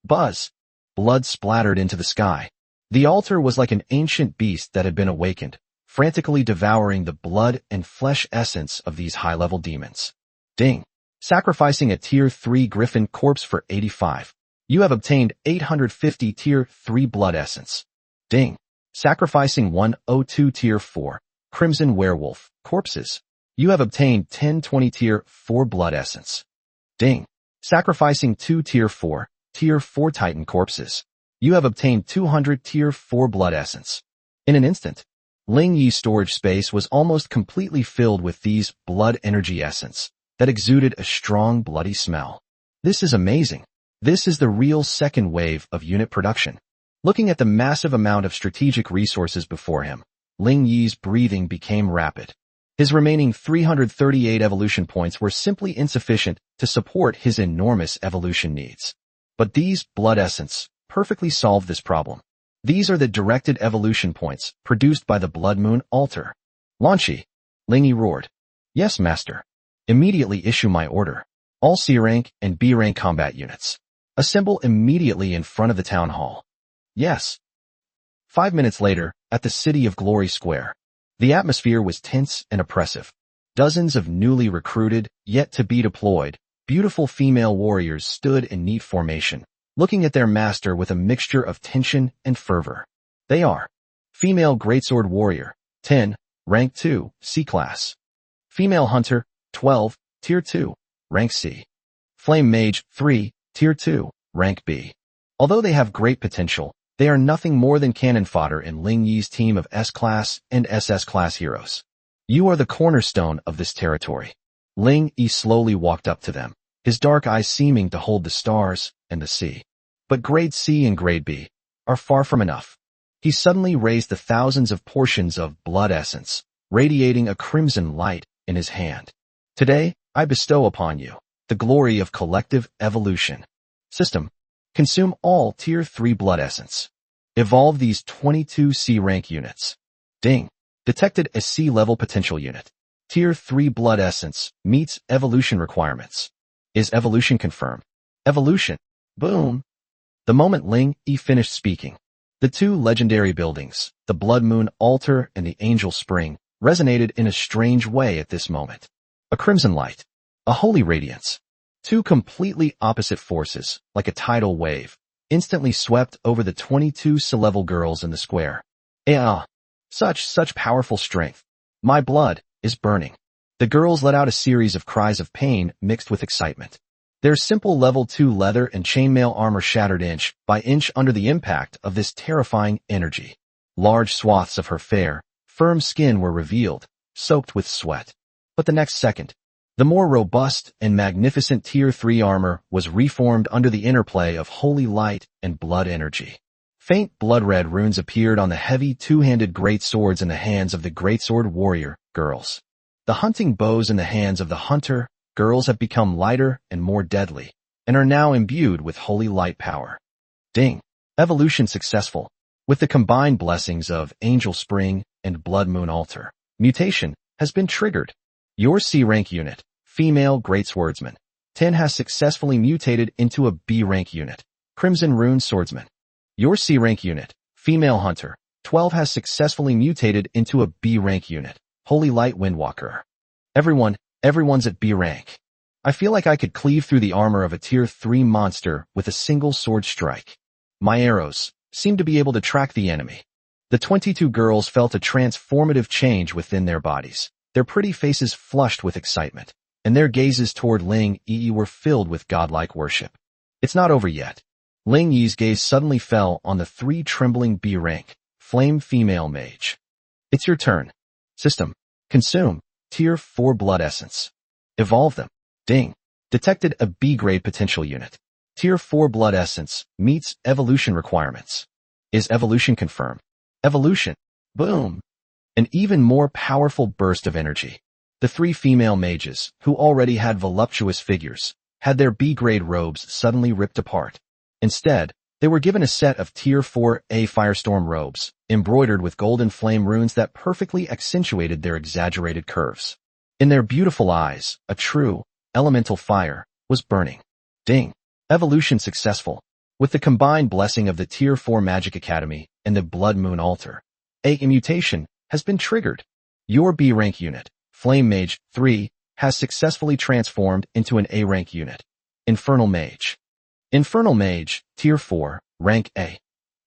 Buzz! Blood splattered into the sky. The altar was like an ancient beast that had been awakened, frantically devouring the blood and flesh essence of these high-level demons. Ding! Sacrificing a Tier 3 Griffin corpse for 85. You have obtained 850 Tier 3 blood essence. Ding! Sacrificing 102 Tier 4 Crimson Werewolf corpses. You have obtained 1020 Tier 4 blood essence. Ding! Sacrificing 2 Tier 4 Titan corpses. You have obtained 200 Tier 4 blood essence. In an instant, Ling Yi's storage space was almost completely filled with these blood energy essence that exuded a strong bloody smell. This is amazing. This is the real second wave of unit production. Looking at the massive amount of strategic resources before him, Ling Yi's breathing became rapid. His remaining 338 evolution points were simply insufficient to support his enormous evolution needs. But these blood essence perfectly solved this problem. These are the directed evolution points produced by the Blood Moon altar. Lanshi. Ling Yi roared. Yes, master. Immediately issue my order. All C-rank and B-rank combat units. Assemble immediately in front of the town hall. Yes. 5 minutes later, at the City of Glory Square, the atmosphere was tense and oppressive. Dozens of newly recruited, yet to be deployed, beautiful female warriors stood in neat formation, looking at their master with a mixture of tension and fervor. They are Female Greatsword Warrior, 10, Rank 2, C-Class. Female Hunter, 12, Tier 2, Rank C. Flame Mage, 3, Tier 2, Rank B. Although they have great potential, they are nothing more than cannon fodder in Ling Yi's team of S-Class and SS-Class heroes. You are the cornerstone of this territory. Ling Yi slowly walked up to them, his dark eyes seeming to hold the stars and the sea. But Grade C and Grade B are far from enough. He suddenly raised the thousands of portions of blood essence, radiating a crimson light in his hand. Today, I bestow upon you the glory of collective evolution. System. Consume all Tier 3 blood essence. Evolve these 22 C-rank units. Ding. Detected a C-level potential unit. Tier 3 blood essence meets evolution requirements. Is evolution confirmed? Evolution. Boom. The moment Ling Yi finished speaking, the 2 legendary buildings, the Blood Moon altar and the Angel Spring, resonated in a strange way at this moment. A crimson light. A holy radiance. 2 completely opposite forces, like a tidal wave, instantly swept over the 22 C-level girls in the square. Such powerful strength. My blood is burning. The girls let out a series of cries of pain mixed with excitement. Their simple level 2 leather and chainmail armor shattered inch by inch under the impact of this terrifying energy. Large swaths of her fair, firm skin were revealed, soaked with sweat. But the next second, the more robust and magnificent Tier 3 armor was reformed under the interplay of holy light and blood energy. Faint blood-red runes appeared on the heavy two-handed great swords in the hands of the greatsword warrior girls. The hunting bows in the hands of the hunter girls have become lighter and more deadly, and are now imbued with holy light power. Ding! Evolution successful. With the combined blessings of Angel Spring and Blood Moon Altar, mutation has been triggered. Your C-rank unit, female greatswordsman, 10 has successfully mutated into a B-rank unit, Crimson Rune Swordsman. Your C-rank unit, female hunter, 12 has successfully mutated into a B-rank unit, Holy Light Windwalker. Everyone's at B rank. I feel like I could cleave through the armor of a Tier 3 monster with a single sword strike. My arrows seemed to be able to track the enemy. The 22 girls felt a transformative change within their bodies, their pretty faces flushed with excitement, and their gazes toward Ling Yi were filled with godlike worship. It's not over yet. Ling Yi's gaze suddenly fell on the 3 trembling B rank, flame female mage. It's your turn. System. Consume. Tier 4 blood essence. Evolve them. Ding. Detected a B-grade potential unit. Tier 4 blood essence meets evolution requirements. Is evolution confirmed? Evolution. Boom. An even more powerful burst of energy. The 3 female mages, who already had voluptuous figures, had their B-grade robes suddenly ripped apart. Instead, they were given a set of Tier 4A Firestorm robes, embroidered with golden flame runes that perfectly accentuated their exaggerated curves. In their beautiful eyes, a true, elemental fire was burning. Ding! Evolution successful. With the combined blessing of the Tier 4 Magic Academy and the Blood Moon Altar, a mutation has been triggered. Your B-rank unit, Flame Mage 3, has successfully transformed into an A-rank unit, Infernal Mage. Infernal Mage, Tier 4, Rank A,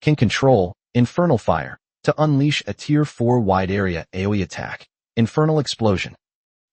can control Infernal Fire to unleash a Tier 4 wide area AoE attack, Infernal Explosion.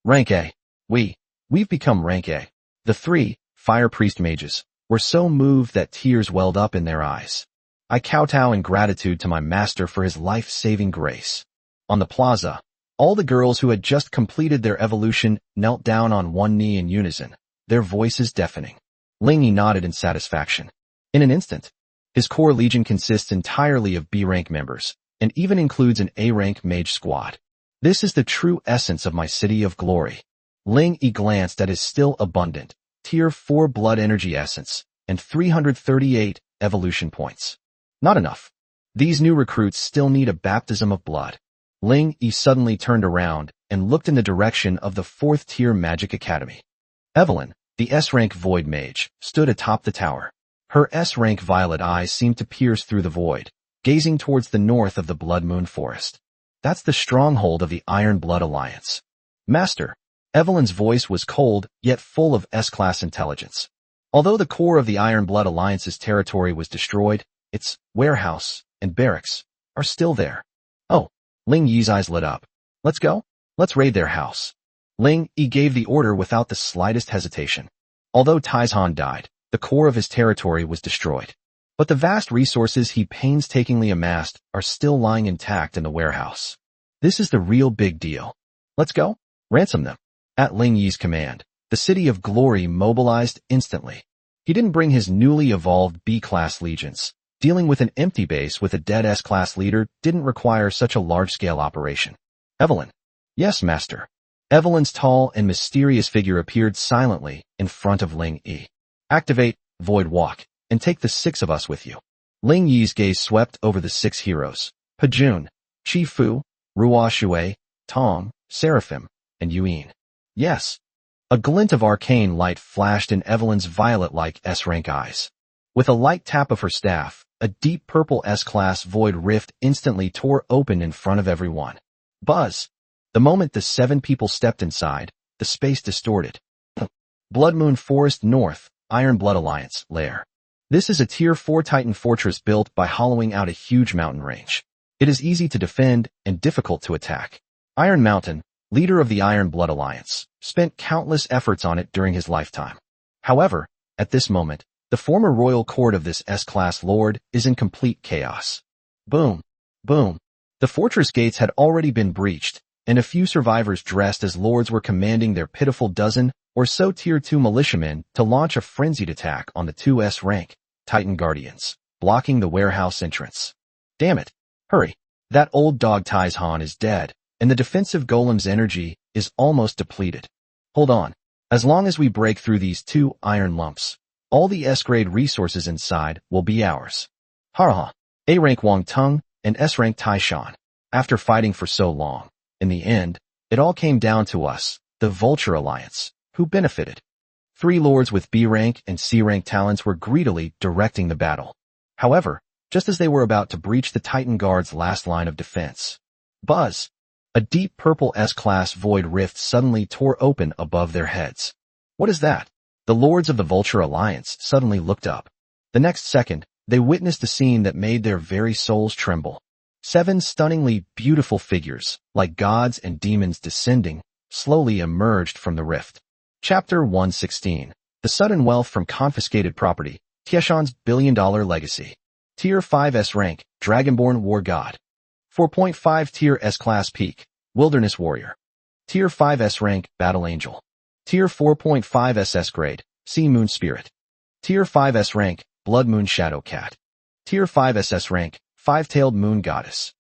Rank A. We've become Rank A. The 3 Fire Priest Mages were so moved that tears welled up in their eyes. I kowtow in gratitude to my master for his life-saving grace. On the plaza, all the girls who had just completed their evolution knelt down on one knee in unison, their voices deafening. Ling Yi nodded in satisfaction. In an instant, his core legion consists entirely of B-rank members, and even includes an A-rank mage squad. This is the true essence of my city of glory. Ling Yi glanced at his still abundant, Tier 4 blood energy essence, and 338 evolution points. Not enough. These new recruits still need a baptism of blood. Ling Yi suddenly turned around and looked in the direction of the 4th Tier Magic Academy. Evelyn, the S-rank Void Mage, stood atop the tower. Her S-rank violet eyes seemed to pierce through the void, gazing towards the north of the Blood Moon Forest. That's the stronghold of the Iron Blood Alliance. Master, Evelyn's voice was cold, yet full of S-class intelligence. Although the core of the Iron Blood Alliance's territory was destroyed, its warehouse and barracks are still there. Oh, Ling Yi's eyes lit up. Let's go? Let's raid their house. Ling Yi gave the order without the slightest hesitation. Although Taizhan died, the core of his territory was destroyed. But the vast resources he painstakingly amassed are still lying intact in the warehouse. This is the real big deal. Let's go? Ransom them. At Ling Yi's command, the City of Glory mobilized instantly. He didn't bring his newly evolved B-class legions. Dealing with an empty base with a dead S-class leader didn't require such a large-scale operation. Evelyn. Yes, Master. Evelyn's tall and mysterious figure appeared silently in front of Ling Yi. Activate Void Walk and take the 6 of us with you. Ling Yi's gaze swept over the 6 heroes. Pajun, Chi Fu, Ruo Shui, Tong, Seraphim, and Yuan. Yes. A glint of arcane light flashed in Evelyn's violet-like S-rank eyes. With a light tap of her staff, a deep purple S-class void rift instantly tore open in front of everyone. Buzz! The moment the 7 people stepped inside, the space distorted. Blood Moon Forest North, Iron Blood Alliance, Lair. This is a Tier 4 Titan fortress built by hollowing out a huge mountain range. It is easy to defend and difficult to attack. Iron Mountain, leader of the Iron Blood Alliance, spent countless efforts on it during his lifetime. However, at this moment, the former royal court of this S-class lord is in complete chaos. Boom. Boom. The fortress gates had already been breached, and a few survivors dressed as lords were commanding their pitiful dozen or so Tier 2 militiamen to launch a frenzied attack on the 2S rank Titan Guardians, blocking the warehouse entrance. Damn it. Hurry. That old dog Taizhan is dead, and the defensive golem's energy is almost depleted. Hold on. As long as we break through these 2 iron lumps, all the S-grade resources inside will be ours. Haraha. A-rank Wang Tung and S-rank Taishan. After fighting for so long, in the end, it all came down to us, the Vulture Alliance, who benefited. 3 lords with B-rank and C-rank talents were greedily directing the battle. However, just as they were about to breach the Titan Guard's last line of defense, buzz! A deep purple S-class void rift suddenly tore open above their heads. What is that? The lords of the Vulture Alliance suddenly looked up. The next second, they witnessed a scene that made their very souls tremble. 7 stunningly beautiful figures, like gods and demons descending, slowly emerged from the rift. Chapter 116. The sudden wealth from confiscated property, Tieshan's billion-dollar legacy. Tier 5 S-rank, Dragonborn War God. 4.5 Tier S-class Peak, Wilderness Warrior. Tier 5 S-rank, Battle Angel. Tier 4.5 SS grade, Sea Moon Spirit. Tier 5 S-rank, Blood Moon Shadow Cat. Tier 5 SS rank, Five-Tailed Moon Goddess.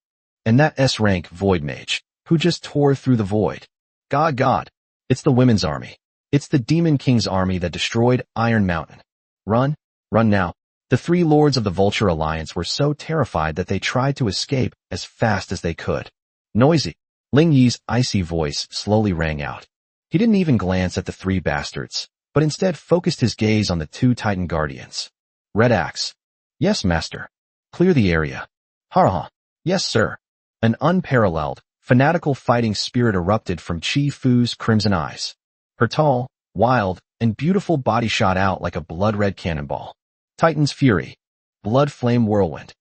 And that S-rank Void Mage, who just tore through the void. God, it's the Women's Army. It's the Demon King's army that destroyed Iron Mountain. Run now. The 3 lords of the Vulture Alliance were so terrified that they tried to escape as fast as they could. Noisy. Ling Yi's icy voice slowly rang out. He didn't even glance at the 3 bastards, but instead focused his gaze on the 2 Titan Guardians. Red Axe. Yes, master. Clear the area. Haraha. Yes, sir. An unparalleled, fanatical fighting spirit erupted from Chi Fu's crimson eyes. Her tall, wild, and beautiful body shot out like a blood-red cannonball. Titan's Fury. Blood Flame Whirlwind.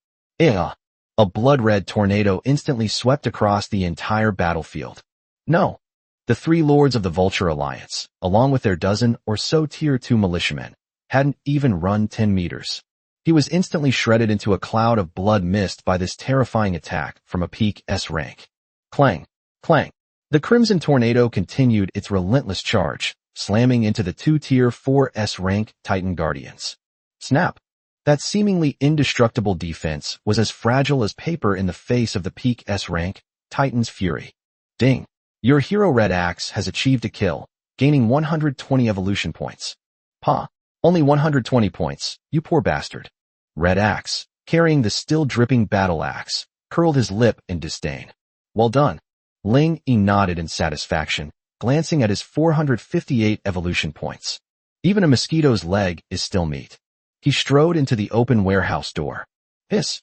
A blood-red tornado instantly swept across the entire battlefield. No. The 3 lords of the Vulture Alliance, along with their dozen or so Tier 2 militiamen, hadn't even run 10 meters. He was instantly shredded into a cloud of blood mist by this terrifying attack from a peak S rank. Clang, clang. The Crimson Tornado continued its relentless charge, slamming into the 2 Tier 4 S rank Titan Guardians. Snap. That seemingly indestructible defense was as fragile as paper in the face of the peak S rank Titan's Fury. Ding. Your hero Red Axe has achieved a kill, gaining 120 evolution points. Pa. Only 120 points, you poor bastard. Red Axe, carrying the still dripping battle axe, curled his lip in disdain. Well done. Ling Yi nodded in satisfaction, glancing at his 458 evolution points. Even a mosquito's leg is still meat. He strode into the open warehouse door. Hiss.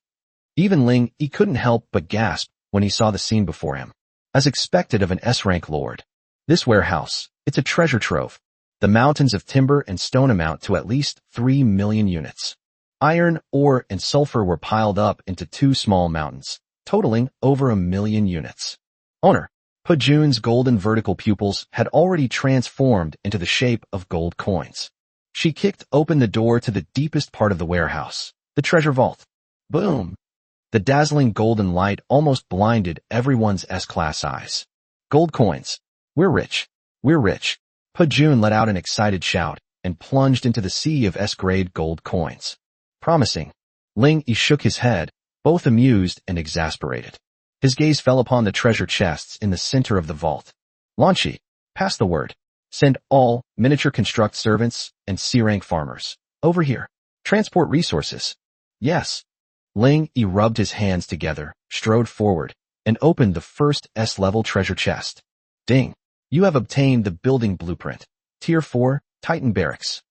Even Ling Yi couldn't help but gasp when he saw the scene before him. As expected of an S-rank lord. This warehouse, it's a treasure trove. The mountains of timber and stone amount to at least 3 million units. Iron, ore, and sulfur were piled up into 2 small mountains, totaling over 1 million units. Owner, Pajun's golden vertical pupils had already transformed into the shape of gold coins. She kicked open the door to the deepest part of the warehouse, the treasure vault. Boom! The dazzling golden light almost blinded everyone's S-class eyes. Gold coins. We're rich. We're rich. Pajun let out an excited shout and plunged into the sea of S-grade gold coins. Promising. Ling Yi shook his head, both amused and exasperated. His gaze fell upon the treasure chests in the center of the vault. Lanchi, pass the word. Send all miniature construct servants and C-rank farmers over here. Transport resources. Yes. Ling Yi rubbed his hands together, strode forward, and opened the first S-level treasure chest. Ding. You have obtained the building blueprint. Tier 4, Titan Barracks.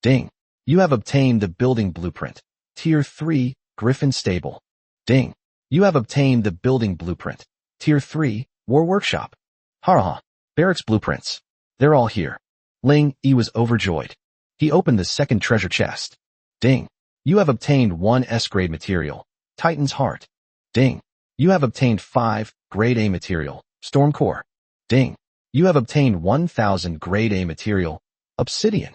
Ding. You have obtained the building blueprint. Tier 3, Griffin Stable. Ding. You have obtained the building blueprint. Tier 3, War Workshop. Haraha. Barracks blueprints. They're all here. Ling Yi was overjoyed. He opened the second treasure chest. Ding. You have obtained 1 S-grade material. Titan's Heart. Ding. You have obtained 5 grade A material. Storm Core. Ding. You have obtained 1,000 grade A material, obsidian.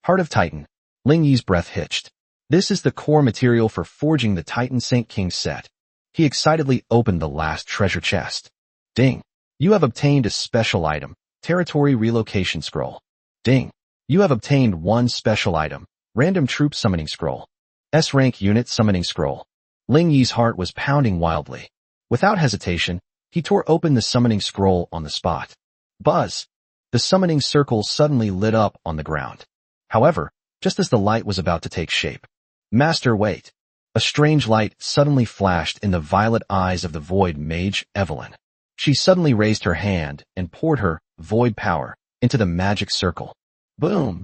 Heart of Titan. Ling Yi's breath hitched. This is the core material for forging the Titan Saint King set. He excitedly opened the last treasure chest. Ding. You have obtained a special item, territory relocation scroll. Ding. You have obtained one special item, random troop summoning scroll. S-rank unit summoning scroll. Ling Yi's heart was pounding wildly. Without hesitation, he tore open the summoning scroll on the spot. Buzz. The summoning circle suddenly lit up on the ground. However, just as the light was about to take shape, Master, wait. A strange light suddenly flashed in the violet eyes of the Void Mage, Evelyn. She suddenly raised her hand and poured her void power into the magic circle. Boom!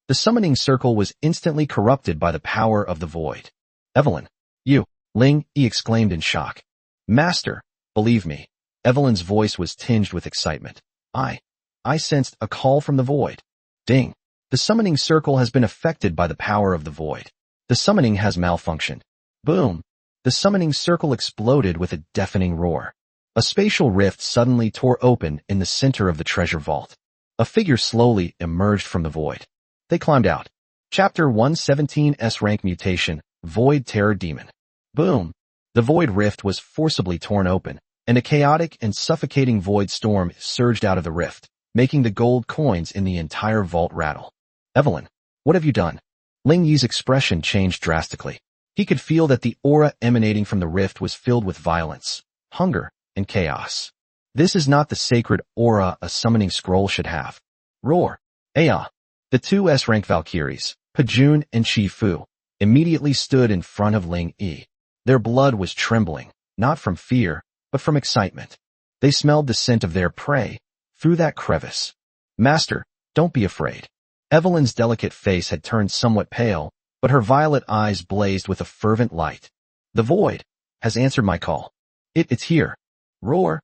The summoning circle was instantly corrupted by the power of the void. Evelyn. You, Ling Yi exclaimed in shock. Master, believe me. Evelyn's voice was tinged with excitement. I sensed a call from the void. Ding. The summoning circle has been affected by the power of the void. The summoning has malfunctioned. Boom. The summoning circle exploded with a deafening roar. A spatial rift suddenly tore open in the center of the treasure vault. A figure slowly emerged from the void. They climbed out. Chapter 117 S-rank mutation, Void Terror Demon. Boom. The void rift was forcibly torn open, and a chaotic and suffocating void storm surged out of the rift, making the gold coins in the entire vault rattle. Evelyn, what have you done? Ling Yi's expression changed drastically. He could feel that the aura emanating from the rift was filled with violence, hunger, and chaos. This is not the sacred aura a summoning scroll should have. Roar. Aya. The two S-rank Valkyries, Pajun and Shifu, immediately stood in front of Ling Yi. Their blood was trembling, not from fear, but from excitement. They smelled the scent of their prey through that crevice. Master, don't be afraid. Evelyn's delicate face had turned somewhat pale, but her violet eyes blazed with a fervent light. The void has answered my call. It's here. Roar.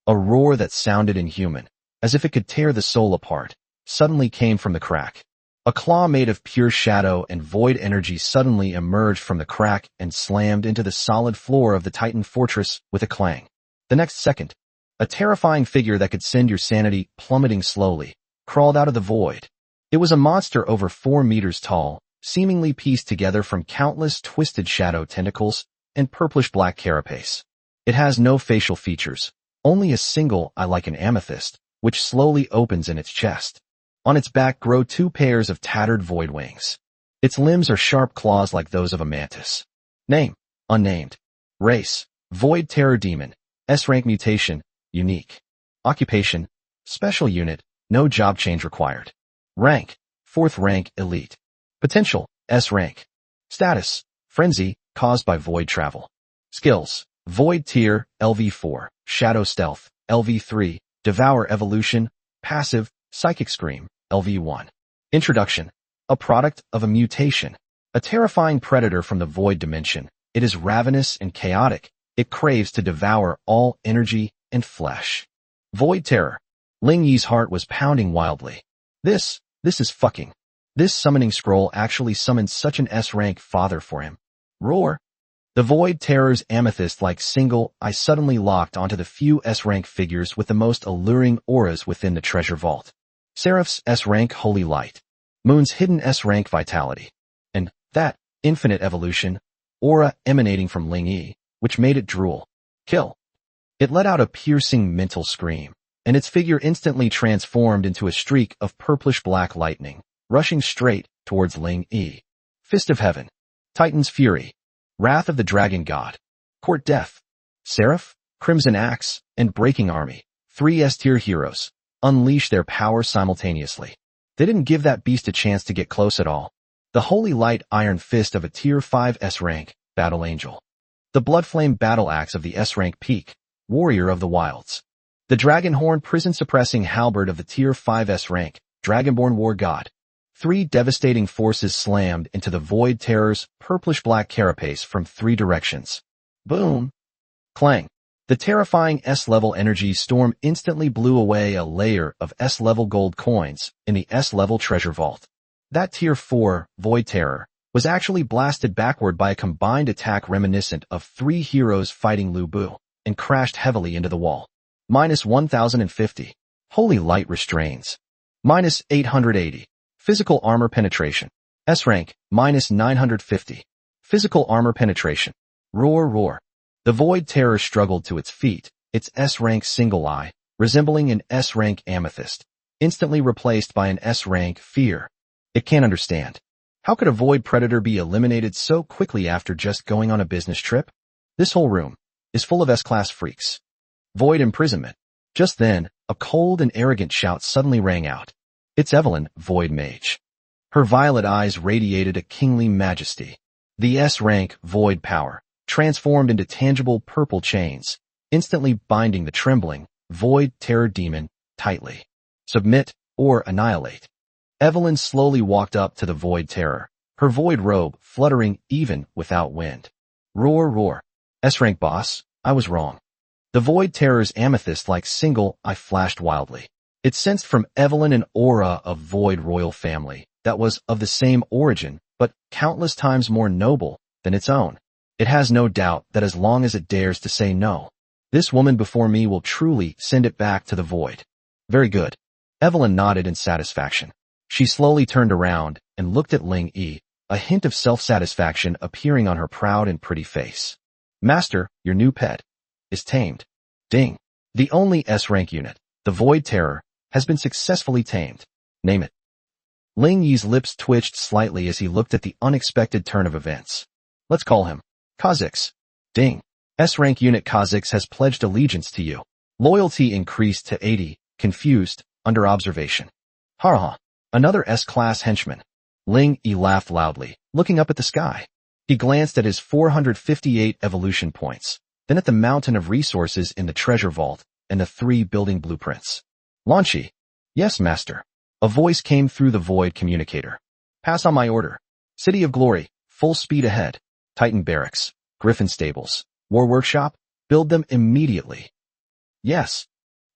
A roar that sounded inhuman, as if it could tear the soul apart, suddenly came from the crack. A claw made of pure shadow and void energy suddenly emerged from the crack and slammed into the solid floor of the Titan fortress with a clang. The next second, a terrifying figure that could send your sanity plummeting slowly crawled out of the void. It was a monster over 4 meters tall, seemingly pieced together from countless twisted shadow tentacles and purplish-black carapace. It has no facial features, only a single eye like an amethyst, which slowly opens in its chest. On its back grow 2 pairs of tattered void wings. Its limbs are sharp claws like those of a mantis. Name, unnamed. Race, Void Terror Demon. S-rank mutation, unique. Occupation, special unit, no job change required. Rank, 4th rank elite. Potential, S rank. Status, frenzy, caused by void travel. Skills, Void Tier, LV4, Shadow Stealth, LV3, Devour Evolution, Passive, Psychic Scream, LV1. Introduction. A product of a mutation. A terrifying predator from the void dimension. It is ravenous and chaotic. It craves to devour all energy and flesh. Void Terror. Ling Yi's heart was pounding wildly. This is fucking. This summoning scroll actually summoned such an S-rank father for him. Roar. The Void Terror's amethyst-like single eye suddenly locked onto the few S-rank figures with the most alluring auras within the treasure vault. Seraph's S-rank Holy Light. Moon's hidden S-rank Vitality. And that infinite evolution aura emanating from Ling Yi, which made it drool. Kill. It let out a piercing mental scream, and its figure instantly transformed into a streak of purplish-black lightning, rushing straight towards Ling Yi. Fist of Heaven. Titan's Fury. Wrath of the Dragon God. Court Death. Seraph, Crimson Axe, and Breaking Army. 3 S-tier heroes. Unleash their power simultaneously. They didn't give that beast a chance to get close at all. The Holy Light Iron Fist of a Tier 5 S-rank, Battle Angel. The Bloodflame Battle Axe of the S-rank Peak, Warrior of the Wilds. The Dragonhorn Prison-Suppressing Halberd of the Tier 5 S-rank, Dragonborn War God. 3 devastating forces slammed into the Void Terror's purplish-black carapace from 3 directions. Boom! Clang! The terrifying S-level energy storm instantly blew away a layer of S-level gold coins in the S-level treasure vault. That Tier 4, Void Terror, was actually blasted backward by a combined attack reminiscent of 3 heroes fighting Lu Bu, and crashed heavily into the wall. -1050. Holy light restrains. Minus 880. Physical armor penetration. S rank, minus 950. Physical armor penetration. Roar, roar. The Void Terror struggled to its feet, its S-rank single eye, resembling an S-rank amethyst, instantly replaced by an S-rank fear. It can't understand. How could a Void Predator be eliminated so quickly after just going on a business trip? This whole room is full of S-class freaks. Void imprisonment. Just then, a cold and arrogant shout suddenly rang out. It's Evelyn, Void Mage. Her violet eyes radiated a kingly majesty. The S-rank Void power transformed into tangible purple chains, instantly binding the trembling, Void Terror demon tightly. Submit or annihilate. Evelyn slowly walked up to the Void Terror, her void robe fluttering even without wind. Roar, roar. S-rank boss, I was wrong. The Void Terror's amethyst-like single eye flashed wildly. It sensed from Evelyn an aura of Void royal family that was of the same origin, but countless times more noble than its own. It has no doubt that as long as it dares to say no, this woman before me will truly send it back to the void. Very good. Evelyn nodded in satisfaction. She slowly turned around and looked at Ling Yi, a hint of self-satisfaction appearing on her proud and pretty face. Master, your new pet is tamed. Ding. The only S-rank unit, the Void Terror, has been successfully tamed. Name it. Ling Yi's lips twitched slightly as he looked at the unexpected turn of events. Let's call him Kha'Zix. Ding. S-rank unit Kha'Zix has pledged allegiance to you. Loyalty increased to 80, confused, under observation. Ha. Another S-class henchman. Ling Yi laughed loudly, looking up at the sky. He glanced at his 458 evolution points, then at the mountain of resources in the treasure vault and the 3 building blueprints. Launchy. Yes, master. A voice came through the void communicator. Pass on my order. City of Glory, full speed ahead. Titan Barracks, Griffin Stables, War Workshop, build them immediately. Yes.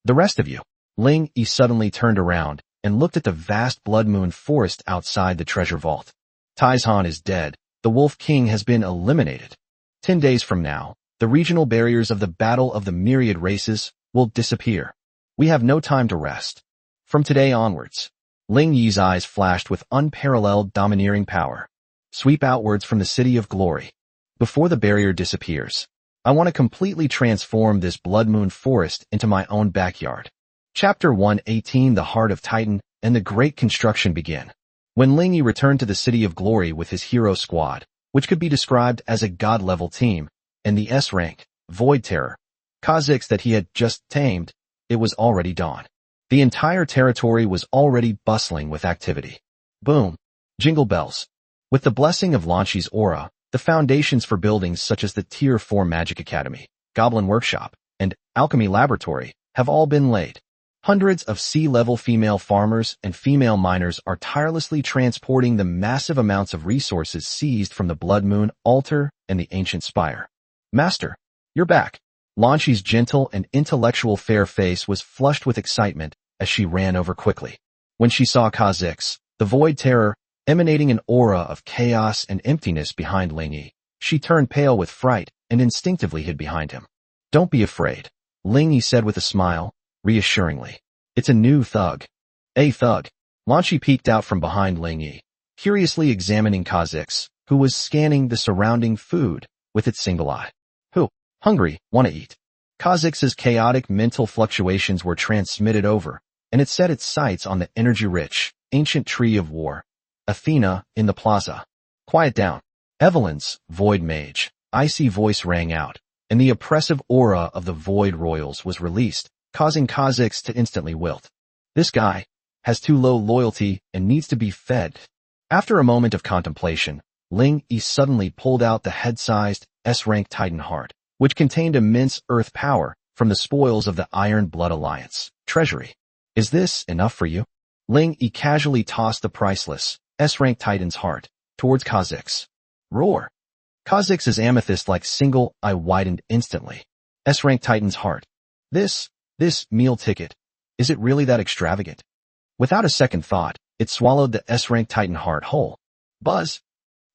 The rest of you. Ling Yi suddenly turned around and looked at the vast Blood Moon forest outside the treasure vault. Taizhan is dead. The Wolf King has been eliminated. 10 days from now, the regional barriers of the Battle of the Myriad Races will disappear. We have no time to rest. From today onwards, Ling Yi's eyes flashed with unparalleled domineering power. Sweep outwards from the City of Glory. Before the barrier disappears, I want to completely transform this Blood Moon forest into my own backyard. Chapter 118 The Heart of Titan and the Great Construction begin. When Ling Yi returned to the City of Glory with his hero squad, which could be described as a god-level team, and the S-rank, Void Terror, Kha'Zix that he had just tamed, it was already dawn. The entire territory was already bustling with activity. Boom. Jingle bells. With the blessing of Lanchy's aura, the foundations for buildings such as the Tier 4 Magic Academy, Goblin Workshop, and Alchemy Laboratory have all been laid. Hundreds of sea-level female farmers and female miners are tirelessly transporting the massive amounts of resources seized from the Blood Moon altar and the ancient spire. Master, you're back. Lanchy's gentle and intellectual fair face was flushed with excitement as she ran over quickly. When she saw Kha'Zix, the Void Terror, emanating an aura of chaos and emptiness behind Ling Yi, she turned pale with fright and instinctively hid behind him. Don't be afraid, Ling Yi said with a smile, reassuringly. It's a new thug. A thug. Lanchy peeked out from behind Ling Yi, curiously examining Kha'Zix, who was scanning the surrounding food with its single eye. Who? Hungry, wanna eat. Kha'Zix's chaotic mental fluctuations were transmitted over, and it set its sights on the energy-rich, ancient tree of war. Athena, in the plaza. Quiet down. Evelyn's Void Mage, icy voice rang out, and the oppressive aura of the Void Royals was released, causing Kha'Zix to instantly wilt. This guy has too low loyalty and needs to be fed. After a moment of contemplation, Ling Yi suddenly pulled out the head-sized S-rank Titan heart, which contained immense earth power from the spoils of the Iron Blood Alliance treasury. Is this enough for you? Ling Yi casually tossed the priceless S-rank Titan's heart towards Kha'Zix. Roar. Kha'Zix's amethyst-like single eye widened instantly. S-rank Titan's heart. This meal ticket. Is it really that extravagant? Without a second thought, it swallowed the S-rank Titan heart whole. Buzz.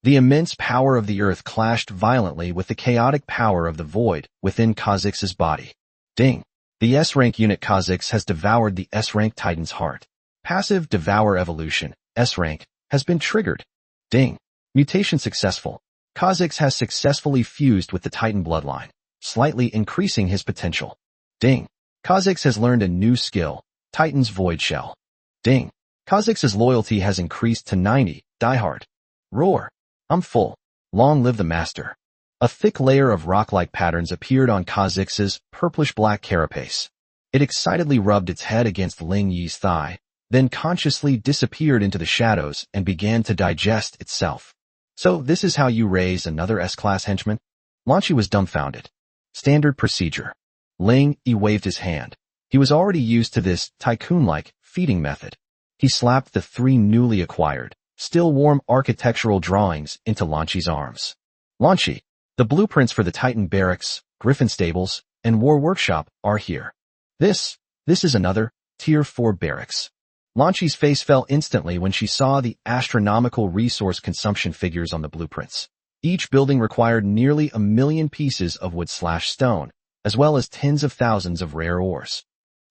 The immense power of the earth clashed violently with the chaotic power of the void within Kha'Zix's body. Ding. The S-rank unit Kha'Zix has devoured the S-rank Titan's heart. Passive Devour Evolution, S-rank, has been triggered. Ding. Mutation successful. Kha'Zix has successfully fused with the Titan bloodline, slightly increasing his potential. Ding. Kha'Zix has learned a new skill, Titan's Void Shell. Ding. Kha'Zix's loyalty has increased to 90, diehard. Roar. I'm full. Long live the master. A thick layer of rock-like patterns appeared on Kha'Zix's purplish-black carapace. It excitedly rubbed its head against Ling Yi's thigh, then consciously disappeared into the shadows and began to digest itself. So this is how you raise another S-class henchman? Lan Qi was dumbfounded. Standard procedure. Ling Yi waved his hand. He was already used to this tycoon-like feeding method. He slapped the 3 newly acquired, still warm architectural drawings into Lan Qi's arms. Lan Qi, the blueprints for the Titan Barracks, Griffin Stables, and War Workshop are here. This is another, Tier 4 barracks. Lan Qi's face fell instantly when she saw the astronomical resource consumption figures on the blueprints. Each building required nearly 1 million pieces of wood/stone, as well as tens of thousands of rare ores.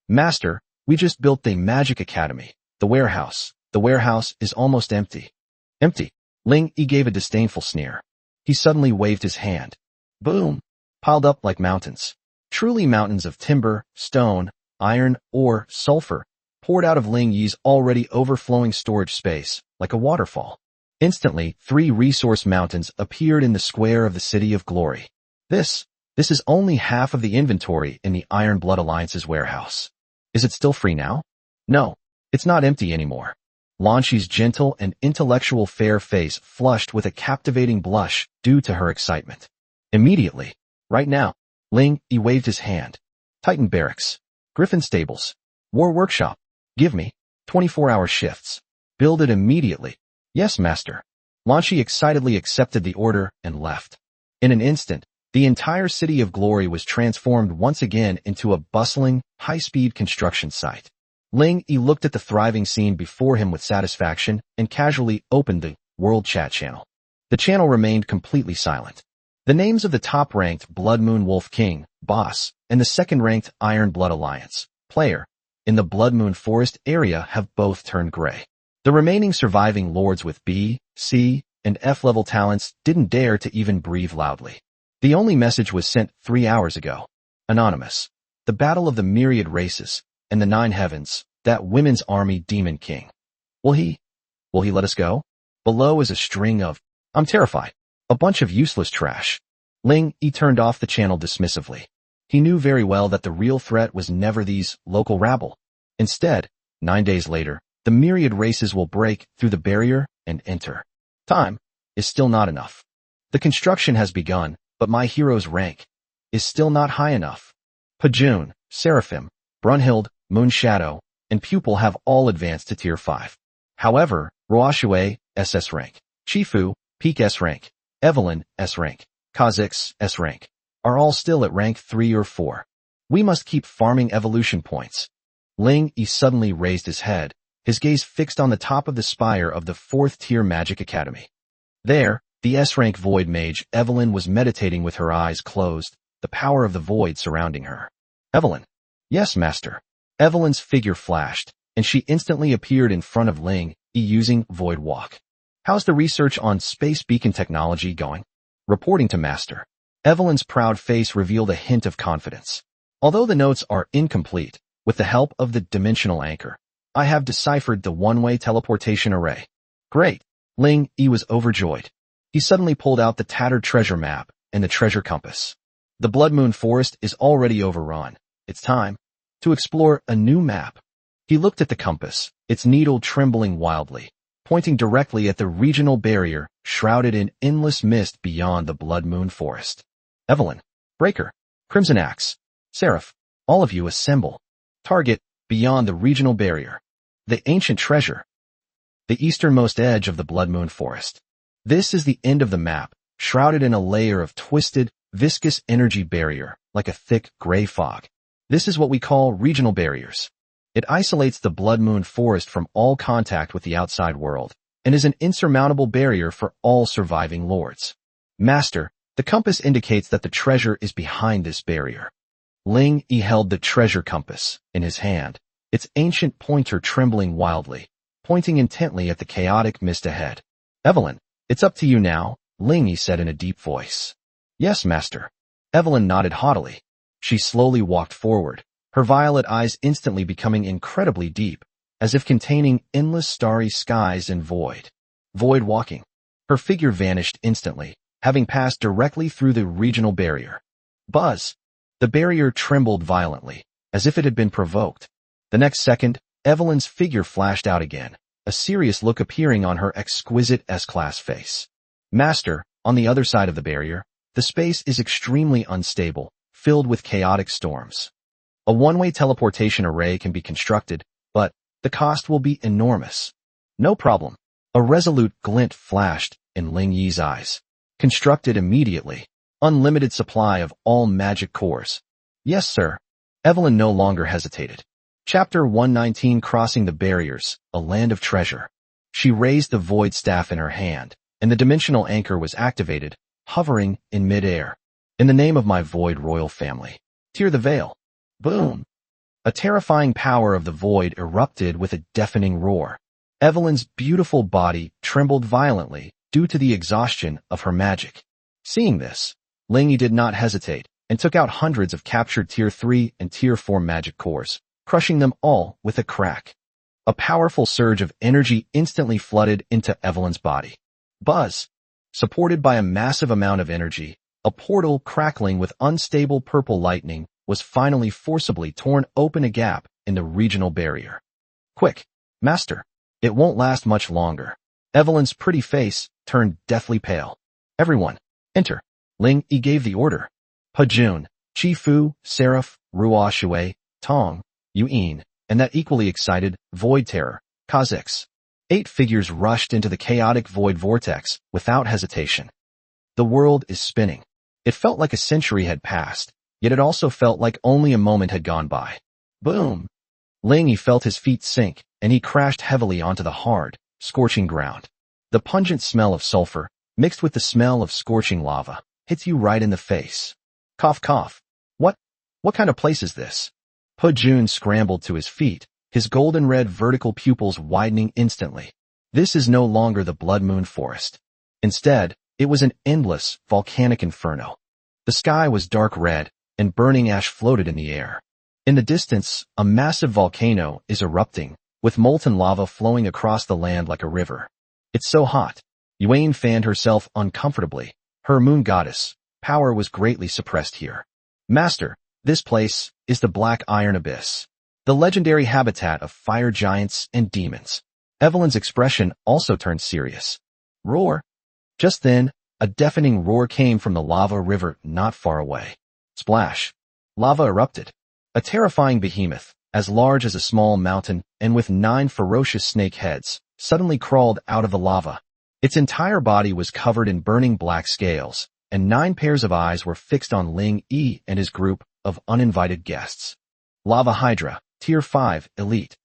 Master, we just built the Magic Academy, the warehouse. The warehouse is almost empty. Empty. Ling Yi gave a disdainful sneer. He suddenly waved his hand. Boom. Piled up like mountains. Truly mountains of timber, stone, iron, ore, sulfur, poured out of Ling Yi's already overflowing storage space, like a waterfall. Instantly, 3 resource mountains appeared in the square of the City of Glory. This is only half of the inventory in the Iron Blood Alliance's warehouse. Is it still free now? No, it's not empty anymore. Lan Qi's gentle and intellectual fair face flushed with a captivating blush due to her excitement. Immediately, right now, Ling Yi waved his hand. Titan Barracks, Griffin Stables, War Workshop, give me 24-hour shifts. Build it immediately. Yes, master. Lan Qi excitedly accepted the order and left. In an instant, the entire City of Glory was transformed once again into a bustling, high-speed construction site. Ling Yi looked at the thriving scene before him with satisfaction and casually opened the World Chat channel. The channel remained completely silent. The names of the top-ranked Blood Moon Wolf King, boss, and the second-ranked Iron Blood Alliance, player, in the Blood Moon Forest area have both turned gray. The remaining surviving lords with B, C, and F-level talents didn't dare to even breathe loudly. The only message was sent 3 hours ago. Anonymous. The battle of the myriad races, and the 9 heavens, that women's army demon king. Will he let us go? Below is a string of, I'm terrified, a bunch of useless trash. Ling Yi turned off the channel dismissively. He knew very well that the real threat was never these local rabble. Instead, 9 days later, the myriad races will break through the barrier and enter. Time is still not enough. The construction has begun, but my hero's rank is still not high enough. Pajun, Seraphim, Brunhild, Moonshadow, and Pupil have all advanced to Tier 5. However, Roashue, SS rank, Chifu, Peak S rank, Evelyn, S rank, Kha'Zix, S rank, are all still at rank 3 or 4. We must keep farming evolution points. Ling Yi suddenly raised his head, his gaze fixed on the top of the spire of the 4th tier Magic Academy. There, the S-rank Void Mage Evelyn was meditating with her eyes closed, the power of the void surrounding her. Evelyn. Yes, master. Evelyn's figure flashed, and she instantly appeared in front of Ling Yi using Void Walk. How's the research on space beacon technology going? Reporting to master. Evelyn's proud face revealed a hint of confidence. Although the notes are incomplete, with the help of the dimensional anchor, I have deciphered the one-way teleportation array. Great. Ling Yi was overjoyed. He suddenly pulled out the tattered treasure map and the treasure compass. The Blood Moon Forest is already overrun. It's time to explore a new map. He looked at the compass, its needle trembling wildly, pointing directly at the regional barrier shrouded in endless mist beyond the Blood Moon Forest. Evelyn, Breaker, Crimson Axe, Seraph, all of you assemble. Target, beyond the regional barrier. The ancient treasure. The easternmost edge of the Blood Moon Forest. This is the end of the map, shrouded in a layer of twisted, viscous energy barrier, like a thick gray fog. This is what we call regional barriers. It isolates the Blood Moon Forest from all contact with the outside world, and is an insurmountable barrier for all surviving lords. Master, the compass indicates that the treasure is behind this barrier. Ling Yi held the treasure compass in his hand, its ancient pointer trembling wildly, pointing intently at the chaotic mist ahead. Evelyn, it's up to you now, Ling Yi said in a deep voice. Yes, master. Evelyn nodded haughtily. She slowly walked forward, her violet eyes instantly becoming incredibly deep, as if containing endless starry skies and void. Void walking. Her figure vanished instantly, having passed directly through the regional barrier. Buzz! The barrier trembled violently, as if it had been provoked. The next second, Evelyn's figure flashed out again, a serious look appearing on her exquisite S-class face. Master, on the other side of the barrier, the space is extremely unstable, filled with chaotic storms. A one-way teleportation array can be constructed, but the cost will be enormous. No problem. A resolute glint flashed in Ling Yi's eyes. Constructed immediately. Unlimited supply of all magic cores. Yes, sir. Evelyn no longer hesitated. Chapter 119 Crossing the Barriers, a Land of Treasure. She raised the void staff in her hand, and the dimensional anchor was activated, hovering in mid-air. In the name of my void royal family. Tear the veil. Boom! A terrifying power of the void erupted with a deafening roar. Evelyn's beautiful body trembled violently due to the exhaustion of her magic. Seeing this, Ling Yi did not hesitate and took out hundreds of captured Tier 3 and Tier 4 magic cores, crushing them all with a crack. A powerful surge of energy instantly flooded into Evelyn's body. Buzz! Supported by a massive amount of energy, a portal crackling with unstable purple lightning was finally forcibly torn open a gap in the regional barrier. Quick, master! It won't last much longer. Evelyn's pretty face turned deathly pale. Everyone, enter. Ling Yi gave the order. Pajun, Chi-Fu, Seraph, Ruo Shui, Tong, Yuin, and that equally excited Void Terror, Kha'Zix. 8 figures rushed into the chaotic void vortex without hesitation. The world is spinning. It felt like a century had passed, yet it also felt like only a moment had gone by. Boom! Ling Yi felt his feet sink, and he crashed heavily onto the hard, scorching ground. The pungent smell of sulfur, mixed with the smell of scorching lava, hits you right in the face. Cough cough. What kind of place is this? Pajun scrambled to his feet, his golden red vertical pupils widening instantly. This is no longer the Blood Moon Forest. Instead, it was an endless, volcanic inferno. The sky was dark red, and burning ash floated in the air. In the distance, a massive volcano is erupting, with molten lava flowing across the land like a river. It's so hot. Yuan fanned herself uncomfortably. Her moon goddess power was greatly suppressed here. Master, this place is the Black Iron Abyss, the legendary habitat of fire giants and demons. Evelyn's expression also turned serious. Roar! Just then, a deafening roar came from the lava river not far away. Splash! Lava erupted. A terrifying behemoth, as large as a small mountain and with 9 ferocious snake heads, suddenly crawled out of the lava. Its entire body was covered in burning black scales, and 9 pairs of eyes were fixed on Ling Yi and his group of uninvited guests. Lava Hydra, Tier 5, Elite.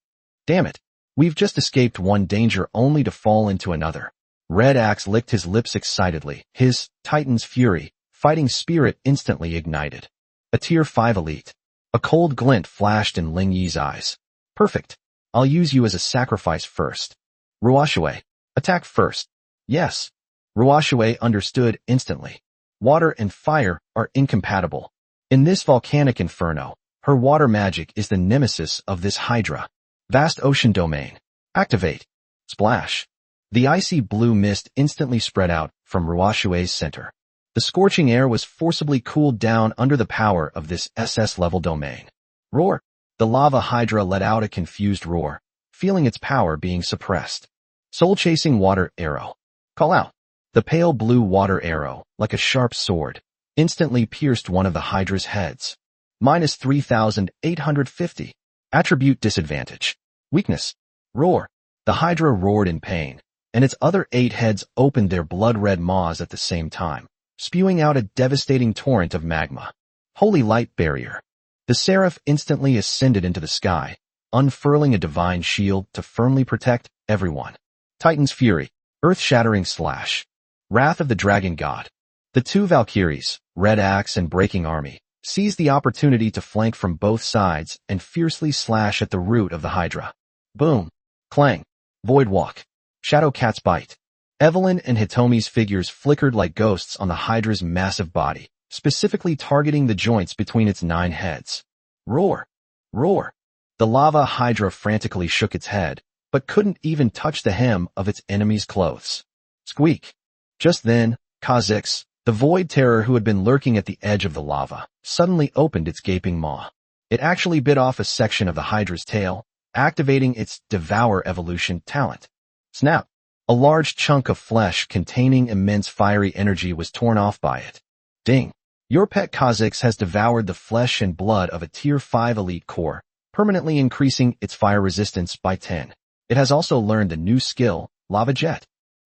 Damn it, we've just escaped one danger only to fall into another. Red Axe licked his lips excitedly, his Titan's Fury, fighting spirit instantly ignited. A Tier 5 Elite. A cold glint flashed in Ling Yi's eyes. Perfect. I'll use you as a sacrifice first. Ruo Shui, attack first. Yes. Ruo Shui understood instantly. Water and fire are incompatible. In this volcanic inferno, her water magic is the nemesis of this Hydra. Vast ocean domain. Activate. Splash. The icy blue mist instantly spread out from Ruo Shui's center. The scorching air was forcibly cooled down under the power of this SS-level domain. Roar! The lava hydra let out a confused roar, feeling its power being suppressed. Soul-chasing water arrow. Call out. The pale blue water arrow, like a sharp sword, instantly pierced one of the hydra's heads. Minus 3,850. Attribute disadvantage. Weakness. Roar. The hydra roared in pain, and its other 8 heads opened their blood-red maws at the same time, spewing out a devastating torrent of magma. Holy light barrier. The seraph instantly ascended into the sky, unfurling a divine shield to firmly protect everyone. Titan's Fury. Earth-shattering slash. Wrath of the Dragon God. The 2 Valkyries, Red Axe and Breaking Army, seized the opportunity to flank from both sides and fiercely slash at the root of the Hydra. Boom! Clang! Void walk! Shadow cat's bite! Evelyn and Hitomi's figures flickered like ghosts on the Hydra's massive body, specifically targeting the joints between its 9 heads. Roar! Roar! The lava Hydra frantically shook its head, but couldn't even touch the hem of its enemy's clothes. Squeak! Just then, Kha'Zix, the void terror who had been lurking at the edge of the lava, suddenly opened its gaping maw. It actually bit off a section of the Hydra's tail, activating its Devour evolution talent. Snap! A large chunk of flesh containing immense fiery energy was torn off by it. Ding! Your pet Kha'Zix has devoured the flesh and blood of a Tier 5 elite core, permanently increasing its fire resistance by 10. It has also learned the new skill, Lava Jet.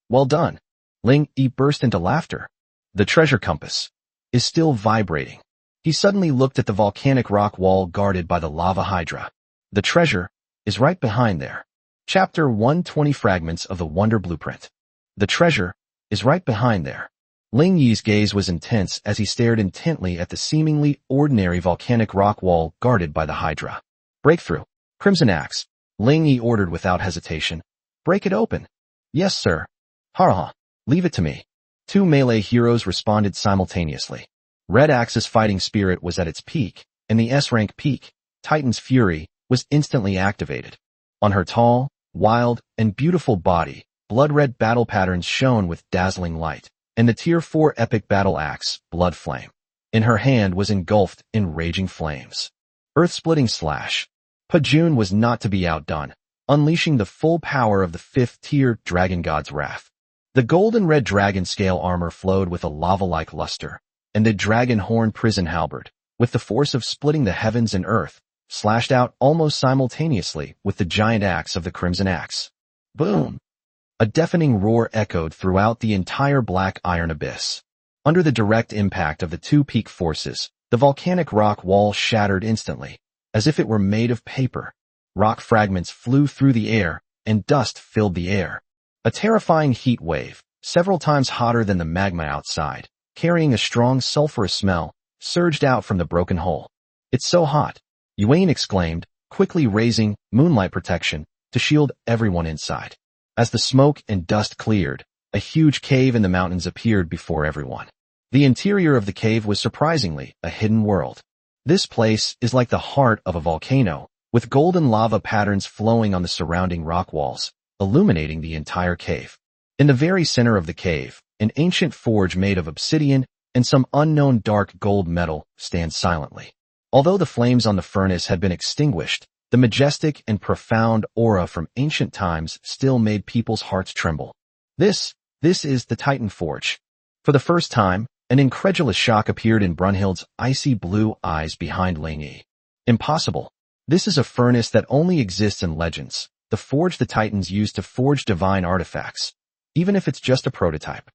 Well done! Ling Yi burst into laughter. The treasure compass is still vibrating. He suddenly looked at the volcanic rock wall guarded by the lava Hydra. The treasure is right behind there. Chapter 120 Fragments of the Wonder Blueprint. The treasure is right behind there. Ling Yi's gaze was intense as he stared intently at the seemingly ordinary volcanic rock wall guarded by the Hydra. Breakthrough. Crimson Axe. Ling Yi ordered without hesitation. Break it open. Yes, sir. Ha! Leave it to me. 2 melee heroes responded simultaneously. Red Axe's fighting spirit was at its peak, and the S-rank peak, Titan's Fury, was instantly activated. On her tall, wild, and beautiful body, blood-red battle patterns shone with dazzling light, and the Tier 4 epic battle axe, Blood Flame, in her hand was engulfed in raging flames. Earth-splitting slash. Pajun was not to be outdone, unleashing the full power of the 5th tier Dragon God's Wrath. The golden red dragon scale armor flowed with a lava-like luster, and the dragon horn prison halberd, with the force of splitting the heavens and earth, slashed out almost simultaneously with the giant axe of the Crimson Axe. Boom! A deafening roar echoed throughout the entire black iron abyss. Under the direct impact of the 2 peak forces, the volcanic rock wall shattered instantly, as if it were made of paper. Rock fragments flew through the air, and dust filled the air. A terrifying heat wave, several times hotter than the magma outside, carrying a strong sulfurous smell, surged out from the broken hole. It's so hot, Yuan exclaimed, quickly raising moonlight protection to shield everyone inside. As the smoke and dust cleared, a huge cave in the mountains appeared before everyone. The interior of the cave was surprisingly a hidden world. This place is like the heart of a volcano, with golden lava patterns flowing on the surrounding rock walls, illuminating the entire cave. In the very center of the cave, an ancient forge made of obsidian and some unknown dark gold metal stands silently. Although the flames on the furnace had been extinguished, the majestic and profound aura from ancient times still made people's hearts tremble. This is the Titan Forge. For the first time, an incredulous shock appeared in Brunhild's icy blue eyes behind Ling Yi. Impossible. This is a furnace that only exists in legends, the forge the Titans use to forge divine artifacts, even if it's just a prototype.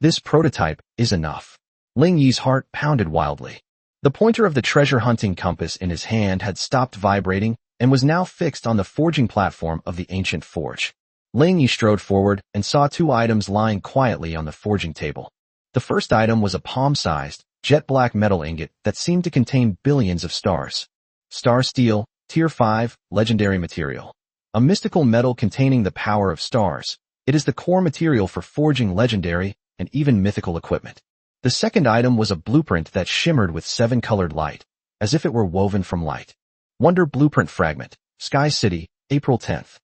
This prototype is enough. Ling Yi's heart pounded wildly. The pointer of the treasure-hunting compass in his hand had stopped vibrating and was now fixed on the forging platform of the ancient forge. Ling Yi strode forward and saw 2 items lying quietly on the forging table. The first item was a palm-sized, jet-black metal ingot that seemed to contain billions of stars. Star Steel, Tier 5, legendary material. A mystical metal containing the power of stars. It is the core material for forging legendary and even mythical equipment. The second item was a blueprint that shimmered with 7-colored light, as if it were woven from light. Wonder Blueprint Fragment, Sky City, April 10th.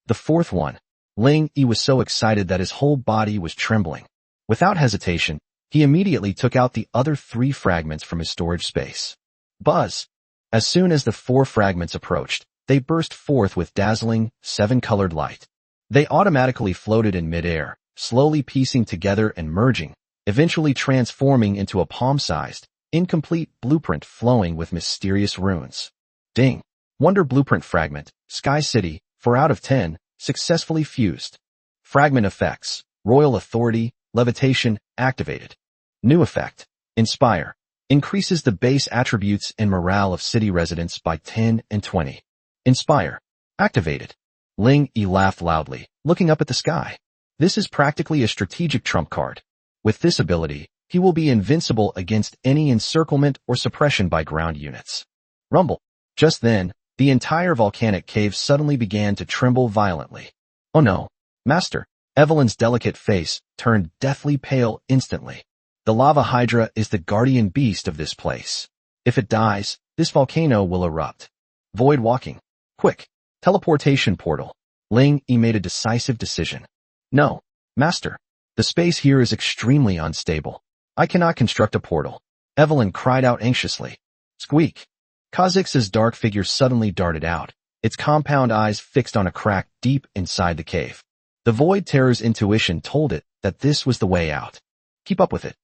The fourth one. Ling Yi was so excited that his whole body was trembling. Without hesitation, he immediately took out the other 3 fragments from his storage space. Buzz! As soon as the 4 fragments approached, they burst forth with dazzling, 7-colored light. They automatically floated in midair, slowly piecing together and merging, eventually transforming into a palm-sized, incomplete blueprint flowing with mysterious runes. Ding! Wonder Blueprint Fragment, Sky City, 4 out of 10, successfully fused. Fragment effects, Royal Authority, Levitation, activated. New effect, Inspire, increases the base attributes and morale of city residents by 10 and 20. Inspire, activated. Ling Yi laughed loudly, looking up at the sky. This is practically a strategic trump card. With this ability, he will be invincible against any encirclement or suppression by ground units. Rumble. Just then, the entire volcanic cave suddenly began to tremble violently. Oh no, Master! Evelyn's delicate face turned deathly pale instantly. The lava hydra is the guardian beast of this place. If it dies, this volcano will erupt. Void walking. Quick. Teleportation portal. Ling Yi made a decisive decision. No, Master. The space here is extremely unstable. I cannot construct a portal. Evelyn cried out anxiously. Squeak. Kha'Zix's dark figure suddenly darted out, its compound eyes fixed on a crack deep inside the cave. The Void Terror's intuition told it that this was the way out. Keep up with it.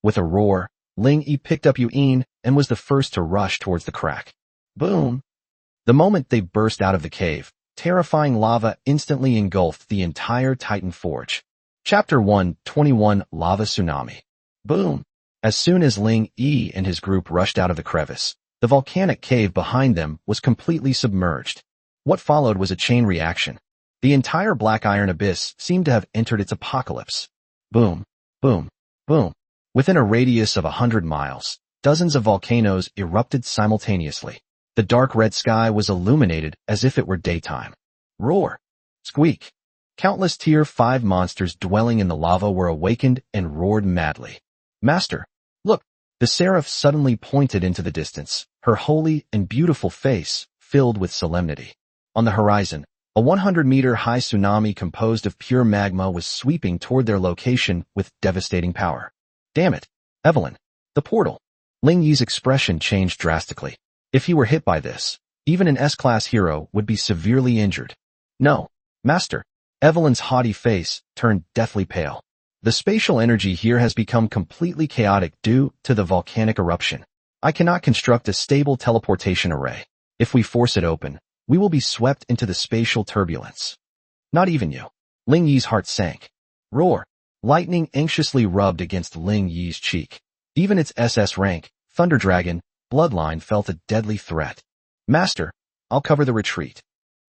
With a roar, Ling Yi picked up Yu'in and was the first to rush towards the crack. Boom! The moment they burst out of the cave, terrifying lava instantly engulfed the entire Titan Forge. Chapter 121 Lava Tsunami. Boom! As soon as Ling Yi and his group rushed out of the crevice, the volcanic cave behind them was completely submerged. What followed was a chain reaction. The entire black iron abyss seemed to have entered its apocalypse. Boom, boom, boom. Within a radius of 100 miles, dozens of volcanoes erupted simultaneously. The dark red sky was illuminated as if it were daytime. Roar! Squeak! Countless Tier 5 monsters dwelling in the lava were awakened and roared madly. Master, look! The seraph suddenly pointed into the distance, her holy and beautiful face filled with solemnity. On the horizon, a 100-meter-high tsunami composed of pure magma was sweeping toward their location with devastating power. Damn it, Evelyn! The portal! Ling Yi's expression changed drastically. If he were hit by this, even an S-class hero would be severely injured. No, Master! Evelyn's haughty face turned deathly pale. The spatial energy here has become completely chaotic due to the volcanic eruption. I cannot construct a stable teleportation array. If we force it open, we will be swept into the spatial turbulence. Not even you. Ling Yi's heart sank. Roar! Lightning anxiously rubbed against Ling Yi's cheek. Even its SS rank, Thunder Dragon, bloodline felt a deadly threat. Master, I'll cover the retreat.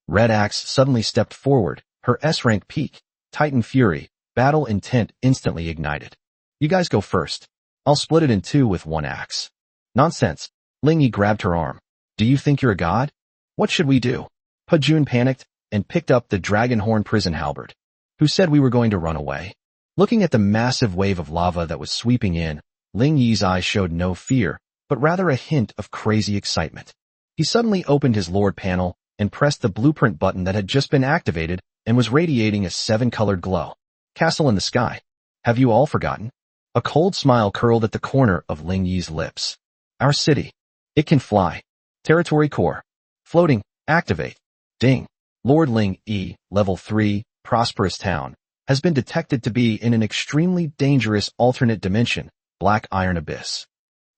Red Axe suddenly stepped forward, her S-rank peak, Titan Fury, battle intent instantly ignited. You guys go first. I'll split it in two with one axe. Nonsense. Ling Yi grabbed her arm. Do you think you're a god? What should we do? Pajun panicked and picked up the Dragonhorn prison halberd. Who said we were going to run away? Looking at the massive wave of lava that was sweeping in, Ling Yi's eyes showed no fear, but rather a hint of crazy excitement. He suddenly opened his Lord panel and pressed the blueprint button that had just been activated and was radiating a 7-colored glow. Castle in the sky. Have you all forgotten? A cold smile curled at the corner of Ling Yi's lips. Our city. It can fly. Territory core. Floating. Activate. Ding. Lord Ling Yi, level 3, prosperous town, has been detected to be in an extremely dangerous alternate dimension, black iron abyss.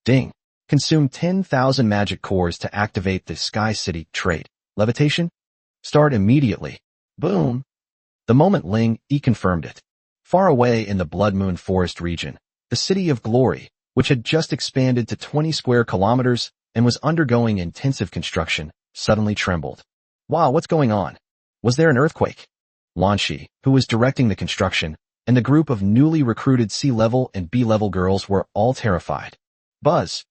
Ding. Consume 10,000 magic cores to activate the Sky City trait. Levitation? Start immediately. Boom. The moment Ling Yi confirmed it. Far away in the Blood Moon Forest region, the City of Glory, which had just expanded to 20 square kilometers and was undergoing intensive construction, suddenly trembled. Wow, what's going on? Was there an earthquake? Lanshi, who was directing the construction, and the group of newly recruited C-level and B-level girls were all terrified. Buzz.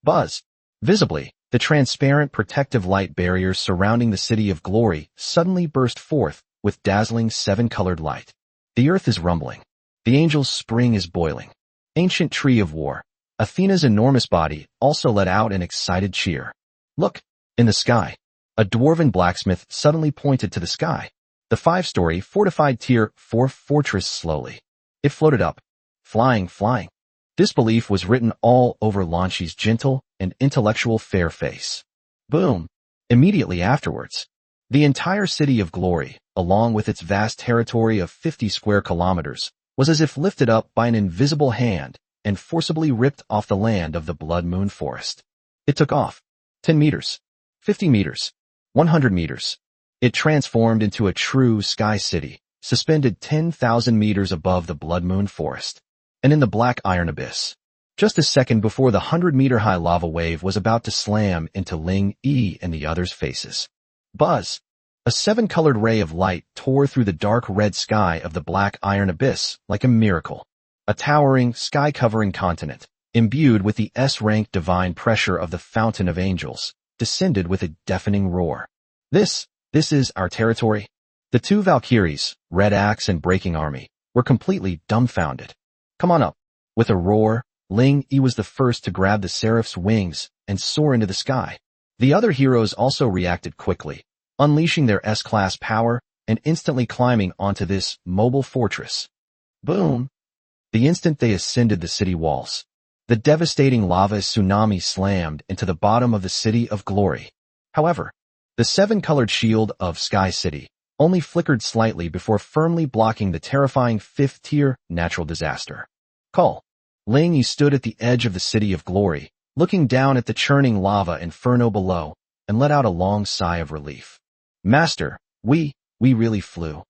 Buzz. Visibly, the transparent protective light barriers surrounding the City of Glory suddenly burst forth with dazzling 7-colored light. The earth is rumbling. The angel's spring is boiling. Ancient tree of war. Athena's enormous body also let out an excited cheer. Look, in the sky. A dwarven blacksmith suddenly pointed to the sky. The 5-story fortified Tier 4 fortress slowly. It floated up. Flying. Disbelief was written all over Lanshi's gentle and intellectual fair face. Boom. Immediately afterwards, the entire City of Glory, along with its vast territory of 50 square kilometers, was as if lifted up by an invisible hand and forcibly ripped off the land of the Blood Moon Forest. It took off. 10 meters. 50 meters. 100 meters. It transformed into a true sky city, suspended 10,000 meters above the Blood Moon Forest, and in the black iron abyss. Just a second before the 100-meter-high lava wave was about to slam into Ling Yi and the others' faces. Buzz! A 7-colored ray of light tore through the dark red sky of the black iron abyss like a miracle. a towering, sky-covering continent, imbued with the S-rank divine pressure of the Fountain of Angels, descended with a deafening roar. This is our territory? The two Valkyries, Red Axe and Breaking Army, were completely dumbfounded. Come on up. With a roar, Ling Yi was the first to grab the Seraph's wings and soar into the sky. The other heroes also reacted quickly, unleashing their S-class power and instantly climbing onto this mobile fortress. Boom! The instant they ascended the city walls, the devastating lava tsunami slammed into the bottom of the City of Glory. However, the seven-colored shield of Sky City only flickered slightly before firmly blocking the terrifying fifth-tier natural disaster. Call. Ling Yi stood at the edge of the City of Glory, looking down at the churning lava inferno below, and let out a long sigh of relief. Master, we really flew.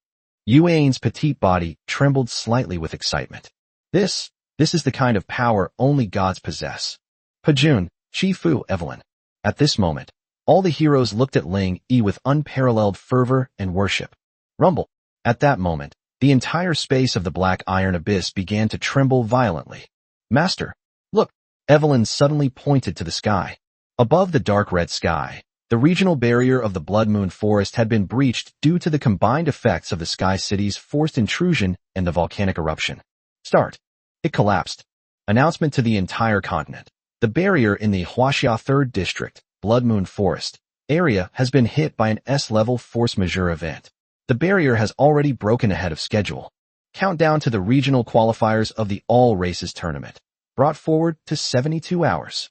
Yuan's petite body trembled slightly with excitement. This is the kind of power only gods possess. Pajun, Shifu, Evelyn. At this moment, all the heroes looked at Ling Yi with unparalleled fervor and worship. Rumble. At that moment, the entire space of the Black Iron Abyss began to tremble violently. Master, look! Evelyn suddenly pointed to the sky. Above the dark red sky, the regional barrier of the Blood Moon Forest had been breached due to the combined effects of the Sky City's forced intrusion and the volcanic eruption. Start. It collapsed. Announcement to the entire continent. The barrier in the Huaxia 3rd District, Blood Moon Forest, area has been hit by an S-level force majeure event. The barrier has already broken ahead of schedule. Countdown to the regional qualifiers of the All Races tournament, brought forward to 72 hours.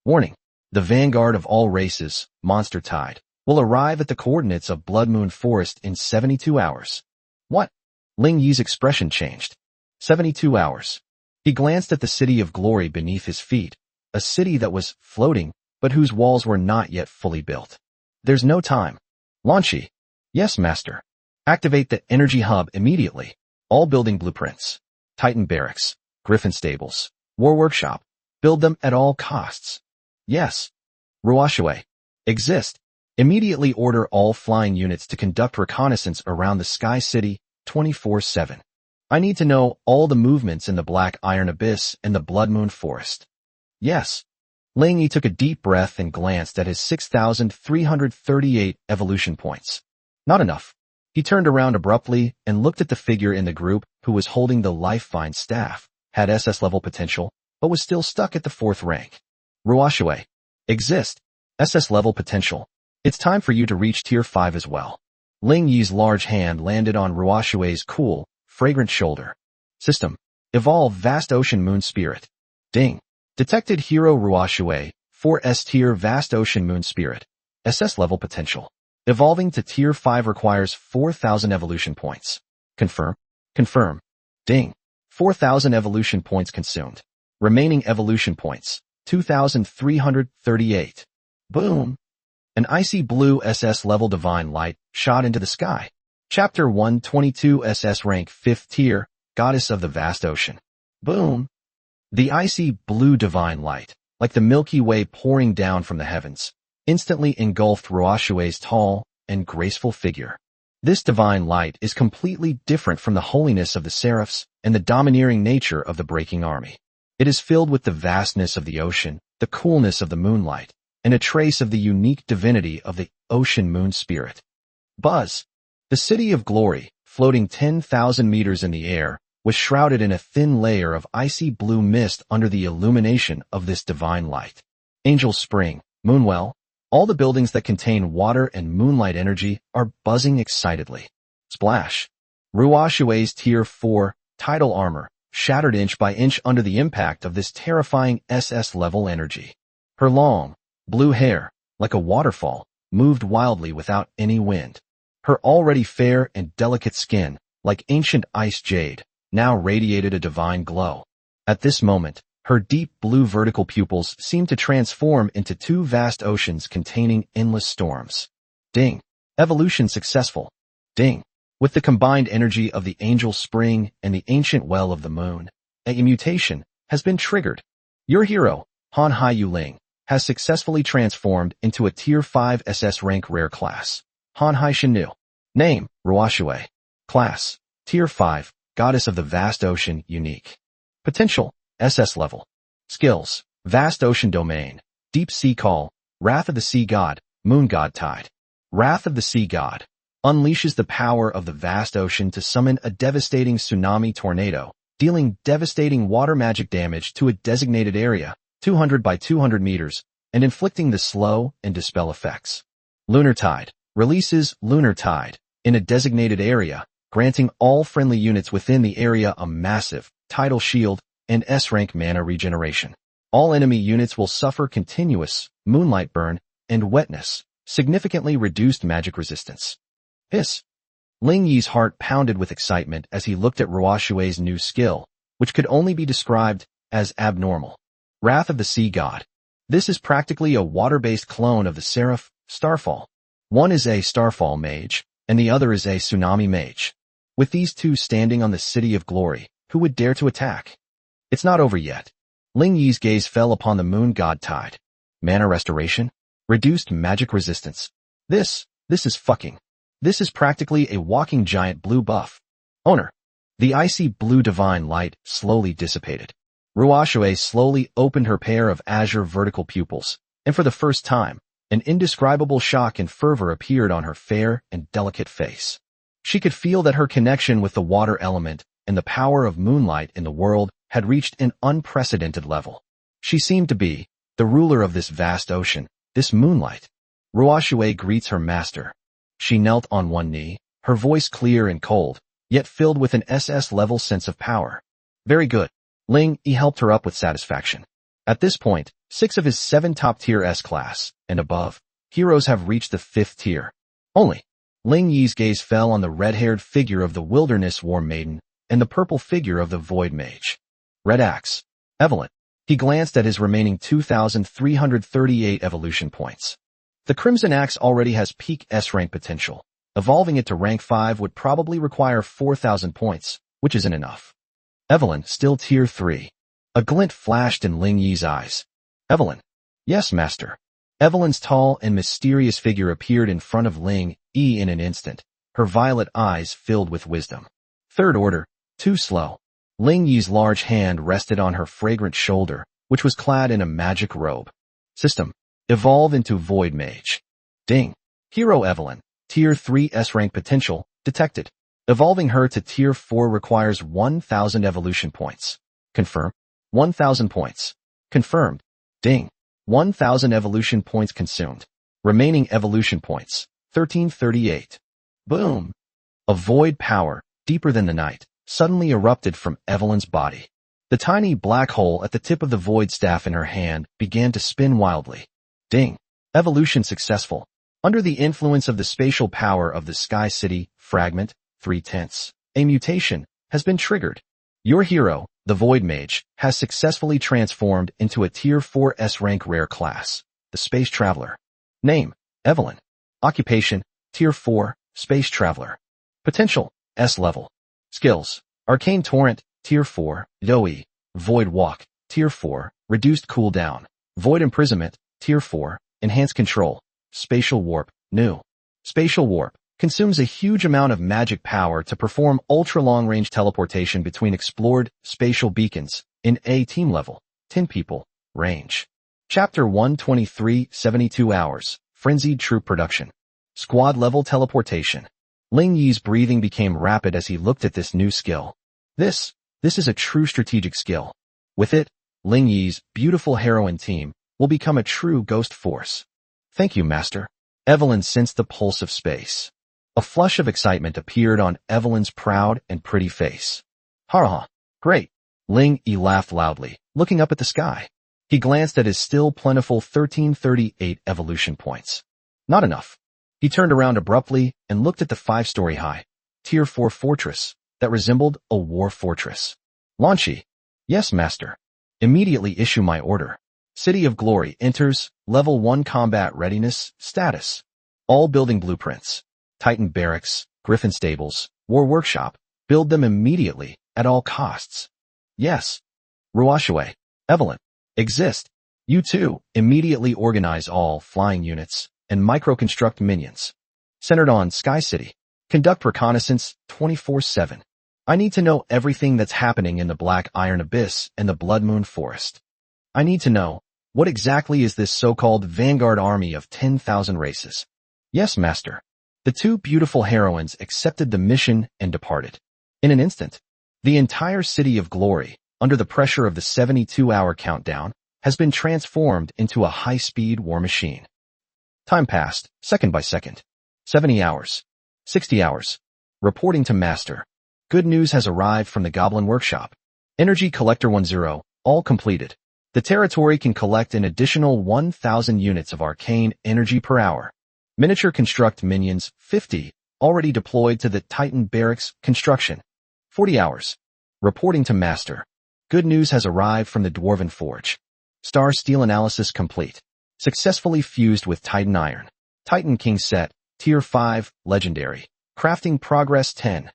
Warning. The vanguard of all races, Monster Tide, will arrive at the coordinates of Blood Moon Forest in 72 hours. What? Ling Yi's expression changed. 72 hours. He glanced at the City of Glory beneath his feet, a city that was floating, but whose walls were not yet fully built. There's no time. Launchy. Yes, Master. Activate the Energy Hub immediately. All building blueprints. Titan Barracks, Griffin Stables, War Workshop. Build them at all costs. Yes. Ruoxue. Exist. Immediately order all flying units to conduct reconnaissance around the Sky City 24/7. I need to know all the movements in the Black Iron Abyss and the Blood Moon Forest. Yes. Ling Yi took a deep breath and glanced at his 6,338 evolution points. Not enough. He turned around abruptly and looked at the figure in the group who was holding the Life-Vine staff, had SS-level potential, but was still stuck at the 4th rank. Ruoxue. Exist. SS-level potential. It's time for you to reach Tier 5 as well. Ling Yi's large hand landed on Ruoxue's cool, fragrant shoulder. System. Evolve Vast Ocean Moon Spirit. Ding. Detected Hero Ruoxue, 4S Tier Vast Ocean Moon Spirit. SS level potential. Evolving to Tier 5 requires 4,000 evolution points. Confirm. Confirm. Ding. 4,000 evolution points consumed. Remaining evolution points, 2,338. Boom. An icy blue SS level divine light shot into the sky. Chapter 122 SS rank 5th tier, Goddess of the Vast Ocean. Boom. The icy blue divine light, like the Milky Way pouring down from the heavens, instantly engulfed Ruoxue's tall and graceful figure. This divine light is completely different from the holiness of the seraphs and the domineering nature of the Breaking Army. It is filled with the vastness of the ocean, the coolness of the moonlight, and a trace of the unique divinity of the ocean moon spirit. Buzz. The City of Glory, floating 10,000 meters in the air, was shrouded in a thin layer of icy blue mist under the illumination of this divine light. Angel Spring, Moonwell, all the buildings that contain water and moonlight energy are buzzing excitedly. Splash. Ruoxue's Tier 4, tidal armor, shattered inch by inch under the impact of this terrifying SS-level energy. Her long, blue hair, like a waterfall, moved wildly without any wind. Her already fair and delicate skin, like ancient ice jade, now radiated a divine glow. At this moment, her deep blue vertical pupils seemed to transform into two vast oceans containing endless storms. Ding. Evolution successful. Ding. With the combined energy of the Angel Spring and the ancient well of the moon, a mutation has been triggered. Your hero, Han Hai Yuling, has successfully transformed into a Tier 5 SS rank rare class. Han Hai Shinu. Name, Ruoxue. Class, Tier 5, Goddess of the Vast Ocean, unique. Potential, SS level. Skills, vast ocean domain, deep sea call, wrath of the sea god, moon god tide. Wrath of the sea god unleashes the power of the vast ocean to summon a devastating tsunami tornado, dealing devastating water magic damage to a designated area, 200 by 200 meters, and inflicting the slow and dispel effects. Lunar tide releases lunar tide in a designated area, granting all friendly units within the area a massive tidal shield and S-rank mana regeneration. All enemy units will suffer continuous moonlight burn and wetness, significantly reduced magic resistance. Hiss. Ling Yi's heart pounded with excitement as he looked at Ruoshue's new skill, which could only be described as abnormal. Wrath of the Sea God. This is practically a water-based clone of the Seraph, Starfall. One is a Starfall mage, and the other is a Tsunami mage. With these two standing on the City of Glory, who would dare to attack? It's not over yet. Ling Yi's gaze fell upon the moon god tide. Mana restoration? Reduced magic resistance. This is practically a walking giant blue buff. Owner. The icy blue divine light slowly dissipated. Ruoshue slowly opened her pair of azure vertical pupils, and for the first time, an indescribable shock and fervor appeared on her fair and delicate face. She could feel that her connection with the water element and the power of moonlight in the world had reached an unprecedented level. She seemed to be the ruler of this vast ocean, this moonlight. Ruoshue greets her master. She knelt on one knee, her voice clear and cold, yet filled with an SS-level sense of power. Very good. Ling Yi helped her up with satisfaction. At this point, 6 of his 7 top-tier S-class, and above, heroes have reached the 5th tier. Only. Ling Yi's gaze fell on the red-haired figure of the Wilderness War Maiden and the purple figure of the Void Mage. Red Axe. Evelyn. He glanced at his remaining 2,338 evolution points. The Crimson Axe already has peak S-rank potential. Evolving it to rank 5 would probably require 4,000 points, which isn't enough. Evelyn, still tier 3. A glint flashed in Ling Yi's eyes. Evelyn. Yes, master. Evelyn's tall and mysterious figure appeared in front of Ling Yi in an instant, her violet eyes filled with wisdom. Third order, too slow. Ling Yi's large hand rested on her fragrant shoulder, which was clad in a magic robe. System. Evolve into Void Mage. Ding. Hero Evelyn, tier 3 S-rank potential, detected. Evolving her to tier 4 requires 1,000 evolution points. Confirm. 1,000 points. Confirmed. Ding. 1,000 evolution points consumed. Remaining evolution points, 1338. Boom. A void power, deeper than the night, suddenly erupted from Evelyn's body. The tiny black hole at the tip of the void staff in her hand began to spin wildly. Ding. Evolution successful. Under the influence of the spatial power of the Sky City fragment, 3/10, a mutation has been triggered. Your hero, the Void Mage, has successfully transformed into a tier 4 S-rank rare class, the Space Traveler. Name, Evelyn. Occupation, tier 4, Space Traveler. Potential, S-level. Skills, Arcane Torrent, tier 4, Doi, Void Walk, tier 4, Reduced Cooldown, Void Imprisonment, tier 4, Enhanced Control, Spatial Warp, new. Spatial Warp consumes a huge amount of magic power to perform ultra-long-range teleportation between explored spatial beacons in a team level, 10 people, range. Chapter 123, 72 hours, Frenzied Troop Production. Squad level teleportation. Ling Yi's breathing became rapid as he looked at this new skill. This is a true strategic skill. With it, Ling Yi's beautiful heroine team will become a true ghost force. Thank you, master. Evelyn sensed the pulse of space. A flush of excitement appeared on Evelyn's proud and pretty face. Ha! Great. Ling Yi laughed loudly, looking up at the sky. He glanced at his still plentiful 1338 evolution points. Not enough. He turned around abruptly and looked at the 5-story high, tier 4 fortress that resembled a war fortress. Launchy. Yes, master. Immediately issue my order. City of Glory enters, level 1 combat readiness, status. All building blueprints. Titan Barracks, Griffin Stables, War Workshop, build them immediately, at all costs. Yes. Ruoshue, Evelyn, exist. You too, immediately organize all flying units and micro-construct minions. Centered on Sky City. Conduct reconnaissance 24/7. I need to know everything that's happening in the Black Iron Abyss and the Blood Moon Forest. I need to know, what exactly is this so-called vanguard army of 10,000 races? Yes, master. The two beautiful heroines accepted the mission and departed. In an instant, the entire City of Glory, under the pressure of the 72-hour countdown, has been transformed into a high-speed war machine. Time passed, second by second. 70 hours. 60 hours. Reporting to master. Good news has arrived from the Goblin Workshop. Energy Collector 10, all completed. The territory can collect an additional 1,000 units of arcane energy per hour. Miniature construct minions 50, already deployed to the Titan Barracks construction. 40 hours. Reporting to master. Good news has arrived from the Dwarven Forge. Star Steel analysis complete. Successfully fused with Titan Iron. Titan King set, Tier 5, Legendary. Crafting progress 10.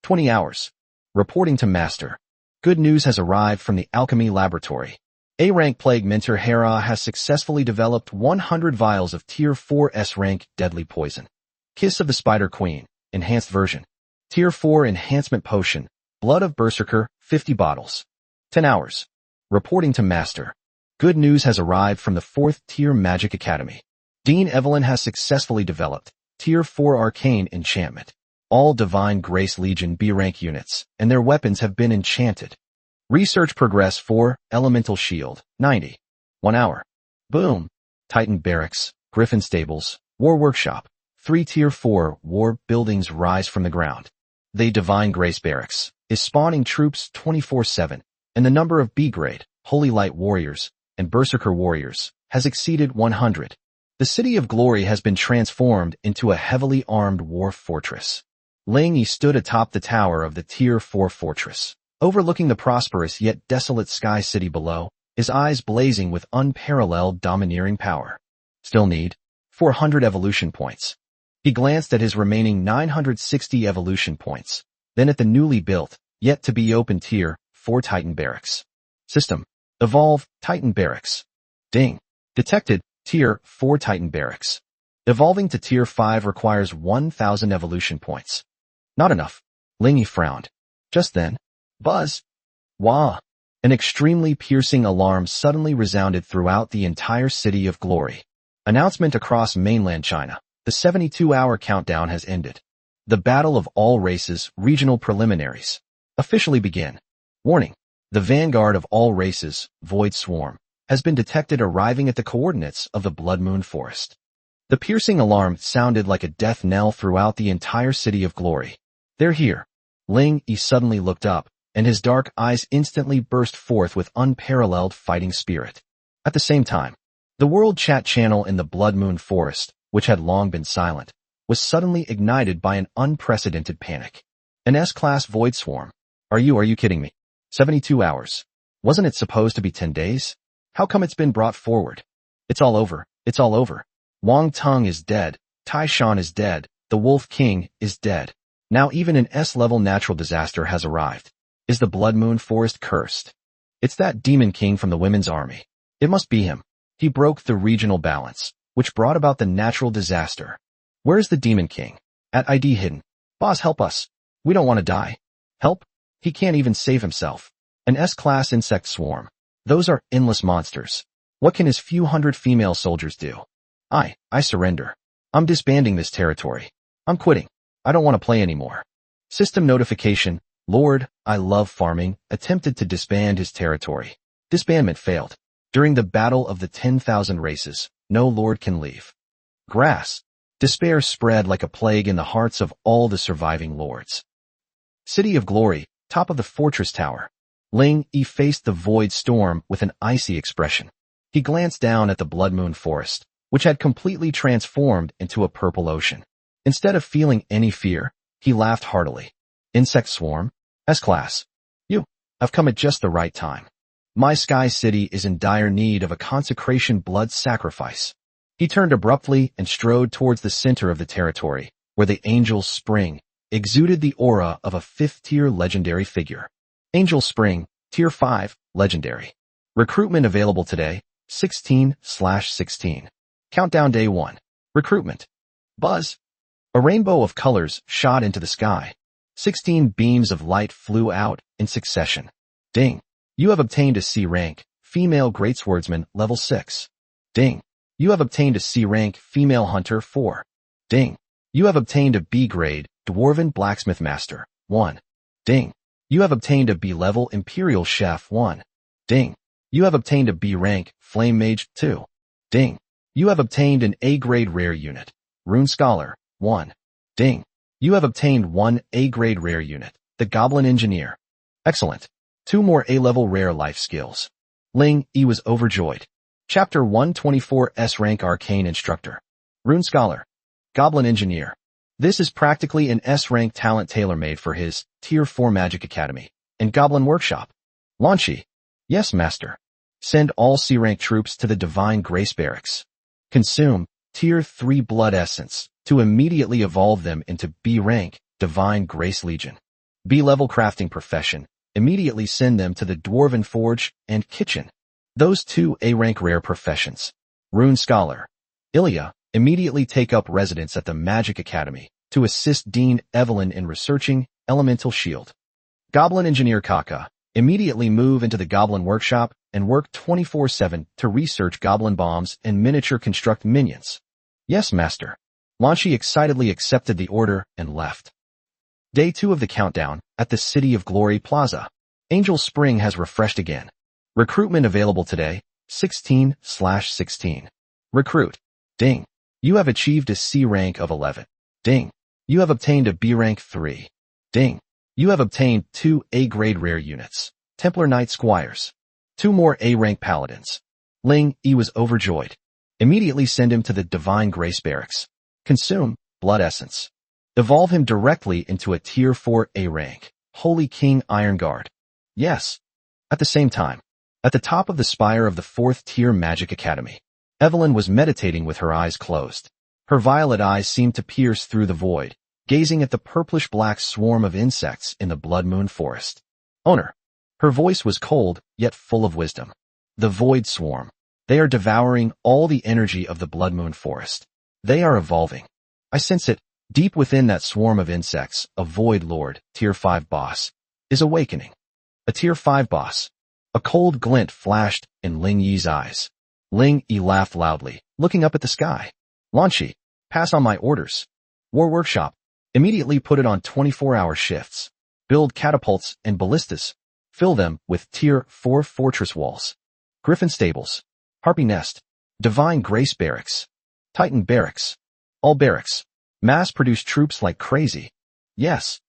20 hours. Reporting to master. Good news has arrived from the Alchemy Laboratory. A-rank Plague Mentor Hera has successfully developed 100 vials of Tier 4 S-rank deadly poison. Kiss of the Spider Queen, enhanced version. Tier 4 enhancement potion, Blood of Berserker, 50 bottles. 10 hours. Reporting to master. Good news has arrived from the 4th Tier Magic Academy. Dean Evelyn has successfully developed Tier 4 Arcane Enchantment. All Divine Grace Legion B-rank units and their weapons have been enchanted. Research progress for Elemental Shield, 90. 1 hour. Boom. Titan Barracks, Griffin Stables, War Workshop. 3 Tier 4 war buildings rise from the ground. The Divine Grace Barracks is spawning troops 24/7, and the number of B-grade, Holy Light Warriors, and Berserker Warriors has exceeded 100. The City of Glory has been transformed into a heavily armed war fortress. Ling Yi stood atop the tower of the Tier 4 fortress, overlooking the prosperous yet desolate Sky City below, his eyes blazing with unparalleled domineering power. Still need 400 evolution points. He glanced at his remaining 960 evolution points, then at the newly built, yet to be open Tier 4 Titan Barracks. System. Evolve Titan Barracks. Ding. Detected Tier 4 Titan Barracks. Evolving to Tier 5 requires 1,000 evolution points. Not enough. Ling Yi frowned. Just then, buzz. Wah. An extremely piercing alarm suddenly resounded throughout the entire City of Glory. Announcement across mainland China. The 72-hour countdown has ended. The Battle of All Races regional preliminaries officially begin. Warning. The vanguard of all races, Void Swarm, has been detected arriving at the coordinates of the Blood Moon Forest. The piercing alarm sounded like a death knell throughout the entire City of Glory. They're here. Ling Yi suddenly looked up, and his dark eyes instantly burst forth with unparalleled fighting spirit. At the same time, the World Chat channel in the Blood Moon Forest, which had long been silent, was suddenly ignited by an unprecedented panic. An S-class Void Swarm. Are you kidding me? 72 hours. Wasn't it supposed to be 10 days? How come it's been brought forward? It's all over. It's all over. Wang Tung is dead. Tai Shan is dead. The Wolf King is dead. Now even an S-level natural disaster has arrived. Is the Blood Moon Forest cursed? It's that Demon King from the Women's Army. It must be him. He broke the regional balance, which brought about the natural disaster. Where's the Demon King? At ID hidden. Boss, help us. We don't want to die. Help? He can't even save himself. An S-class insect swarm. Those are endless monsters. What can his few hundred female soldiers do? I surrender. I'm disbanding this territory. I'm quitting. I don't want to play anymore. System notification. Lord, I love farming, attempted to disband his territory. Disbandment failed. During the battle of the 10,000 races, no lord can leave. Grass. Despair spread like a plague in the hearts of all the surviving lords. City of Glory, top of the fortress tower. Ling Yi faced the void storm with an icy expression. He glanced down at the Blood Moon Forest, which had completely transformed into a purple ocean. Instead of feeling any fear, he laughed heartily. Insect swarm? S-class. I've come at just the right time. My Sky City is in dire need of a consecration blood sacrifice. He turned abruptly and strode towards the center of the territory, where the Angel Spring exuded the aura of a 5th-tier legendary figure. Angel Spring, Tier 5, Legendary. Recruitment available today, 16/16. Countdown Day 1. Recruitment. Buzz. A rainbow of colors shot into the sky. 16 beams of light flew out in succession. Ding. You have obtained a C rank, female greatswordsman level 6. Ding. You have obtained a C rank, female hunter 4. Ding. You have obtained a B grade, dwarven blacksmith master 1. Ding. You have obtained a B level imperial chef 1. Ding. You have obtained a B rank, flame mage 2. Ding. You have obtained an A grade rare unit, rune scholar 1. Ding. You have obtained 1 A grade rare unit, the goblin engineer. Excellent. 2 more A-level rare life skills. Ling Yi was overjoyed. Chapter 124 S rank arcane instructor. Rune scholar. Goblin engineer. This is practically an S rank talent tailor-made for his Tier 4 Magic Academy and Goblin Workshop. Launchy. Yes, master. Send all C rank troops to the Divine Grace Barracks. Consume Tier 3 Blood Essence to immediately evolve them into B rank Divine Grace Legion. B level crafting profession. Immediately send them to the Dwarven Forge and Kitchen. Those 2 A rank rare professions. Rune scholar. Ilya. Immediately take up residence at the Magic Academy to assist Dean Evelyn in researching Elemental Shield. Goblin Engineer Kaka. Immediately move into the Goblin Workshop and work 24/7 to research goblin bombs and miniature construct minions. Yes, master. Launchy excitedly accepted the order and left. Day 2 of the countdown at the City of Glory Plaza. Angel Spring has refreshed again. Recruitment available today, 16/16. Recruit. Ding. You have achieved a C rank of 11. Ding. You have obtained a B rank 3. Ding. You have obtained 2 A grade rare units, Templar Knight Squires. 2 more A rank paladins. Ling Yi was overjoyed. Immediately send him to the Divine Grace Barracks. Consume Blood Essence. Evolve him directly into a Tier 4 A rank, Holy King Iron Guard. Yes. At the same time, at the top of the spire of the 4th Tier Magic Academy, Evelyn was meditating with her eyes closed. Her violet eyes seemed to pierce through the void, gazing at the purplish-black swarm of insects in the Blood Moon Forest. Owner. Her voice was cold, yet full of wisdom. The Void Swarm. They are devouring all the energy of the Blood Moon Forest. They are evolving. I sense it. Deep within that swarm of insects, a Void Lord, Tier 5 boss, is awakening. A Tier 5 boss. A cold glint flashed in Ling Yi's eyes. Ling Yi laughed loudly, looking up at the sky. Launchy. Pass on my orders. War Workshop. Immediately put it on 24-hour shifts. Build catapults and ballistas. Fill them with Tier 4 fortress walls. Griffin Stables. Harpy Nest. Divine Grace Barracks. Titan Barracks. All barracks. Mass-produce troops like crazy. Yes.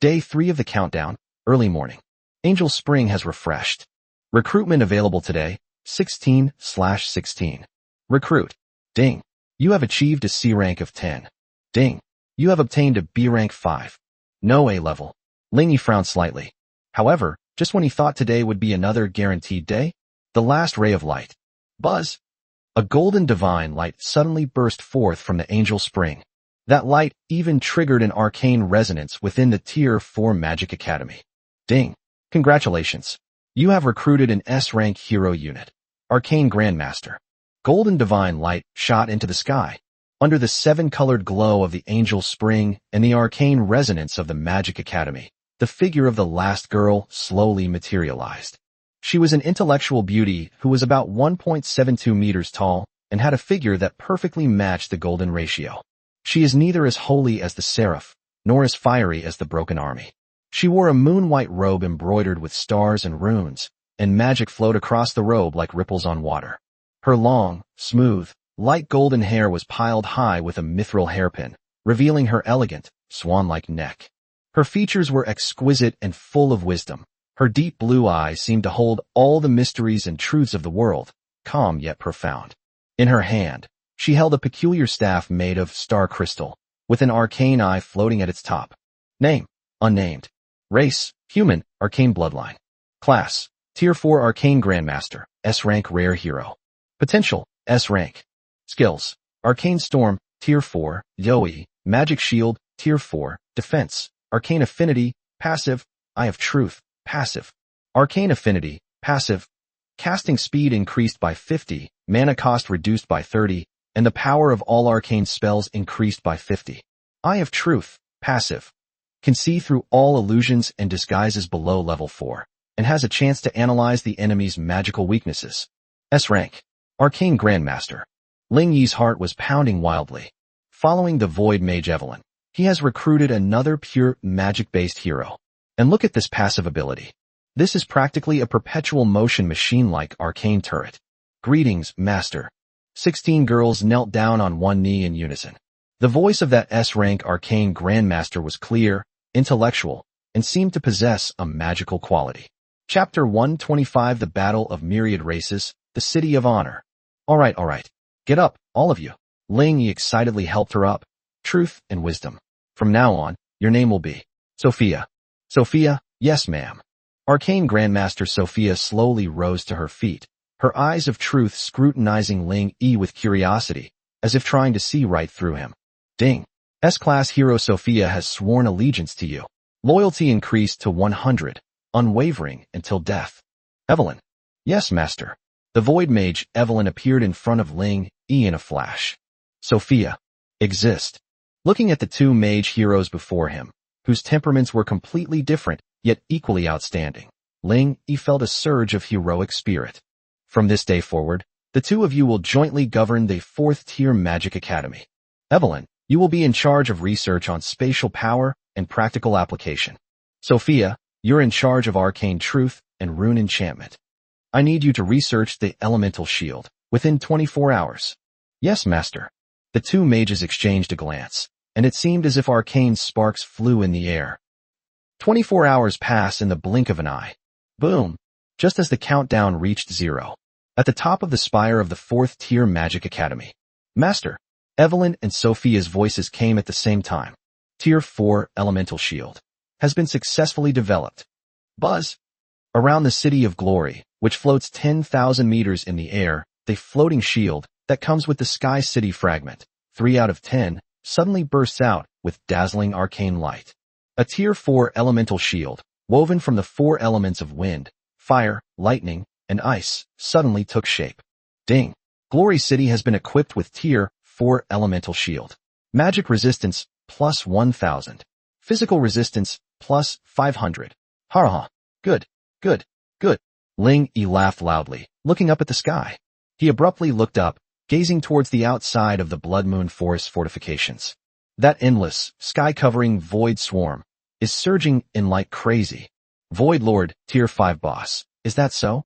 Day 3 of the countdown, early morning. Angel Spring has refreshed. Recruitment available today, 16/16. Recruit. Ding. You have achieved a C rank of 10. Ding. You have obtained a B rank 5. No A level. Ling Yi frowned slightly. However, just when he thought today would be another guaranteed day, the last ray of light. Buzz. A golden divine light suddenly burst forth from the Angel Spring. That light even triggered an arcane resonance within the Tier 4 Magic Academy. Ding. Congratulations. You have recruited an S-rank hero unit. Arcane Grandmaster. Golden divine light shot into the sky. Under the 7-colored glow of the Angel Spring and the arcane resonance of the Magic Academy, the figure of the last girl slowly materialized. She was an intellectual beauty who was about 1.72 meters tall and had a figure that perfectly matched the golden ratio. She is neither as holy as the seraph, nor as fiery as the broken army. She wore a moon-white robe embroidered with stars and runes, and magic flowed across the robe like ripples on water. Her long, smooth, light golden hair was piled high with a mithril hairpin, revealing her elegant, swan-like neck. Her features were exquisite and full of wisdom. Her deep blue eyes seemed to hold all the mysteries and truths of the world, calm yet profound. In her hand, she held a peculiar staff made of star crystal, with an arcane eye floating at its top. Name: unnamed. Race: human, arcane bloodline. Class: Tier 4 Arcane Grandmaster, S-rank rare hero. Potential: S-rank. Skills: Arcane Storm, Tier 4, Yoi, Magic Shield, Tier 4, Defense, Arcane Affinity, Passive, Eye of Truth, Passive. Arcane Affinity, Passive. Casting speed increased by 50, mana cost reduced by 30, and the power of all arcane spells increased by 50. Eye of Truth, Passive. can see through all illusions and disguises below level 4, and has a chance to analyze the enemy's magical weaknesses. S rank. Arcane Grandmaster. Ling Yi's heart was pounding wildly. Following the Void Mage Evelyn, he has recruited another pure magic-based hero. And look at this passive ability. This is practically a perpetual motion machine-like arcane turret. Greetings, Master. 16 girls knelt down on one knee in unison. The voice of that S-rank arcane grandmaster was clear, intellectual, and seemed to possess a magical quality. Chapter 125 The Battle of Myriad Races, the City of Honor. Alright. Get up, all of you. Ling Yi excitedly helped her up. Truth and wisdom. From now on, your name will be Sophia. Sophia, yes ma'am. Arcane Grandmaster Sophia slowly rose to her feet, her eyes of truth scrutinizing Ling Yi with curiosity, as if trying to see right through him. Ding. S-class hero Sophia has sworn allegiance to you. Loyalty increased to 100, unwavering until death. Evelyn. Yes, master. The Void Mage Evelyn appeared in front of Ling Yi in a flash. Sophia. Exist. Looking at the two mage heroes before him, whose temperaments were completely different, yet equally outstanding, Ling Yi felt a surge of heroic spirit. From this day forward, the two of you will jointly govern the 4th-tier Magic Academy. Evelyn, you will be in charge of research on spatial power and practical application. Sophia, you're in charge of arcane truth and rune enchantment. I need you to research the elemental shield within 24 hours. Yes, master. The two mages exchanged a glance, and it seemed as if arcane sparks flew in the air. 24 hours pass in the blink of an eye. Boom! Just as the countdown reached 0. At the top of the spire of the 4th-tier Magic Academy. Master, Evelyn and Sophia's voices came at the same time. Tier 4 Elemental Shield has been successfully developed. Buzz! Around the City of Glory, which floats 10,000 meters in the air, the floating shield that comes with the Sky City fragment, 3 out of 10, suddenly bursts out with dazzling arcane light. A Tier 4 Elemental Shield, woven from the 4 elements of wind, fire, lightning, and ice, suddenly took shape. Ding! Glory City has been equipped with Tier 4 Elemental Shield. Magic resistance, plus 1,000. Physical resistance, plus 500. Ha. Good. Ling Yi laughed loudly, looking up at the sky. He abruptly looked up, gazing towards the outside of the Blood Moon Forest fortifications. That endless, sky-covering void swarm is surging in like crazy. Void Lord, Tier 5 boss. Is that so?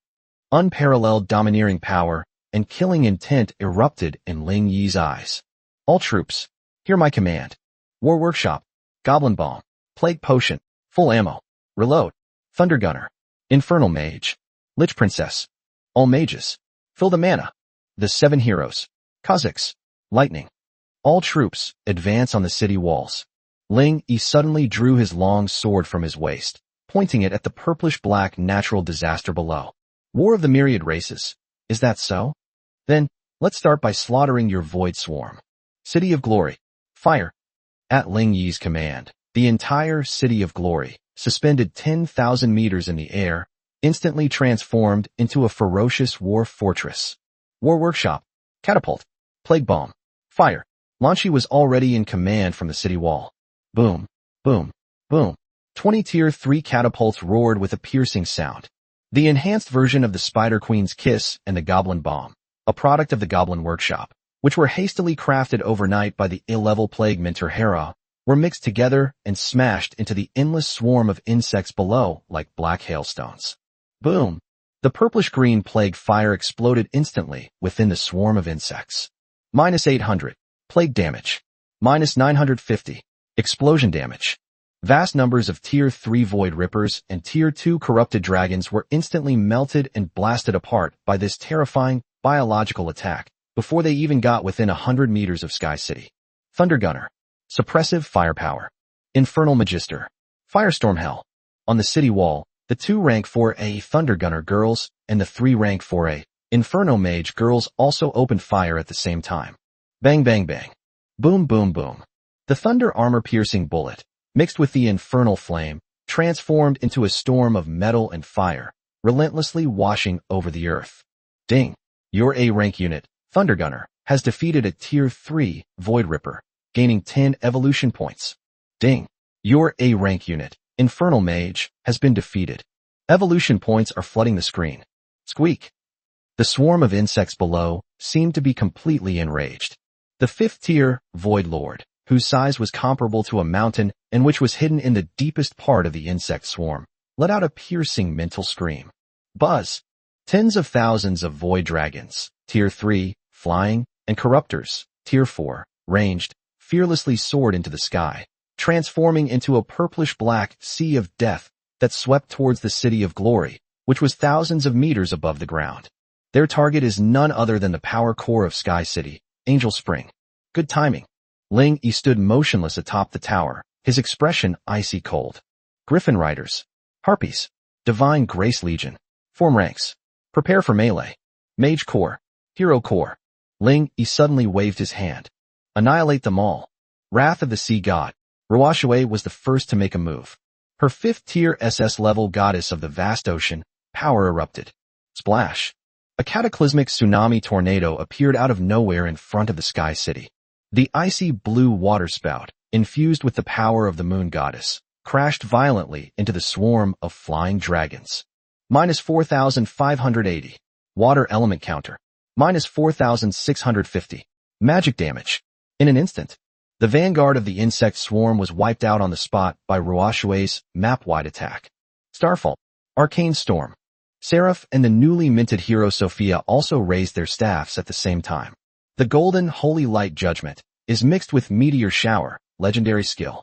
Unparalleled domineering power and killing intent erupted in Ling Yi's eyes. All troops, hear my command. War Workshop, Goblin Bomb, Plague Potion, Full Ammo, Reload, Thunder Gunner, Infernal Mage, Lich Princess, all mages, fill the mana. The 7 heroes, Kha'Zix, Lightning. All troops, advance on the city walls. Ling Yi suddenly drew his long sword from his waist, pointing it at the purplish-black natural disaster below. War of the Myriad Races. Is that so? Then, let's start by slaughtering your void swarm. City of Glory. Fire. At Ling Yi's command, the entire City of Glory, suspended 10,000 meters in the air, instantly transformed into a ferocious war fortress. War Workshop, Catapult, Plague Bomb, Fire. Lan Shi was already in command from the city wall. Boom, boom, boom. 20 Tier 3 catapults roared with a piercing sound. The enhanced version of the Spider Queen's Kiss and the Goblin Bomb, a product of the Goblin Workshop, which were hastily crafted overnight by the ill-level Plague Minter Hera, were mixed together and smashed into the endless swarm of insects below like black hailstones. Boom! The purplish-green plague fire exploded instantly within the swarm of insects. Minus 800. Plague damage. Minus 950. Explosion damage. Vast numbers of Tier 3 Void Rippers and Tier 2 Corrupted Dragons were instantly melted and blasted apart by this terrifying biological attack before they even got within 100 meters of Sky City. Thunder Gunner. Suppressive firepower. Infernal Magister. Firestorm Hell. On the city wall, the 2 rank 4A Thunder Gunner girls and the 3 rank 4A Inferno Mage girls also opened fire at the same time. Bang bang bang. Boom boom boom. The thunder armor-piercing bullet, mixed with the infernal flame, transformed into a storm of metal and fire, relentlessly washing over the earth. Ding. Your A-rank unit, Thunder Gunner, has defeated a Tier 3 Void Ripper, gaining 10 evolution points. Ding. Your A-rank unit, Infernal Mage, has been defeated. Evolution points are flooding the screen. Squeak. The swarm of insects below seemed to be completely enraged. The 5th tier, Void Lord, whose size was comparable to a mountain and which was hidden in the deepest part of the insect swarm, let out a piercing mental scream. Buzz. Tens of thousands of void dragons, Tier 3, flying, and corruptors, Tier 4, ranged, fearlessly soared into the sky, transforming into a purplish-black sea of death that swept towards the City of Glory, which was thousands of meters above the ground. Their target is none other than the power core of Sky City, Angel Spring. Good timing. Ling Yi stood motionless atop the tower, his expression icy cold. Griffin Riders. Harpies. Divine Grace Legion. Form ranks. Prepare for melee. Mage Core. Hero Core. Ling Yi suddenly waved his hand. Annihilate them all. Wrath of the Sea God. Ruoshui was the first to make a move. Her 5th tier SS-level goddess of the vast ocean, power erupted. Splash. A cataclysmic tsunami tornado appeared out of nowhere in front of the Sky City. The icy blue waterspout, infused with the power of the moon goddess, crashed violently into the swarm of flying dragons. Minus 4,580. Water element counter. Minus 4,650. Magic damage. In an instant, the vanguard of the insect swarm was wiped out on the spot by Ruoshui's map-wide attack. Starfall. Arcane Storm. Seraph and the newly minted hero Sophia also raised their staffs at the same time. The golden Holy Light Judgment is mixed with Meteor Shower, legendary skill.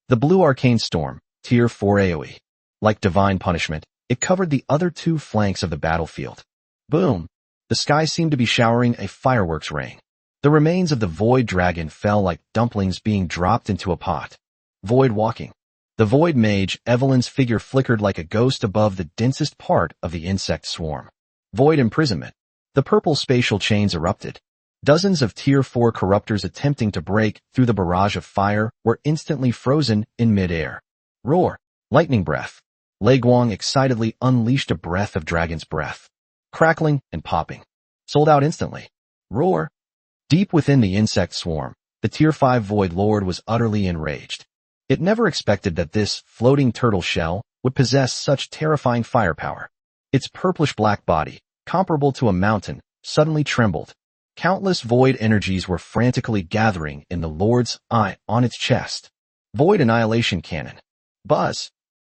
The blue Arcane Storm, Tier 4 AoE. Like Divine Punishment, it covered the other 2 flanks of the battlefield. Boom! The sky seemed to be showering a fireworks rain. The remains of the Void Dragon fell like dumplings being dropped into a pot. Void Walking. The Void Mage, Evelyn's figure flickered like a ghost above the densest part of the insect swarm. Void Imprisonment. The purple spatial chains erupted. Dozens of Tier 4 corruptors attempting to break through the barrage of fire were instantly frozen in mid-air. Roar. Lightning Breath. Lei Guang excitedly unleashed a breath of dragon's breath. Crackling and popping. Sold out instantly. Roar. Deep within the insect swarm, the Tier 5 Void Lord was utterly enraged. It never expected that this floating turtle shell would possess such terrifying firepower. Its purplish-black body, comparable to a mountain, suddenly trembled. Countless void energies were frantically gathering in the Lord's eye on its chest. Void Annihilation Cannon. Buzz.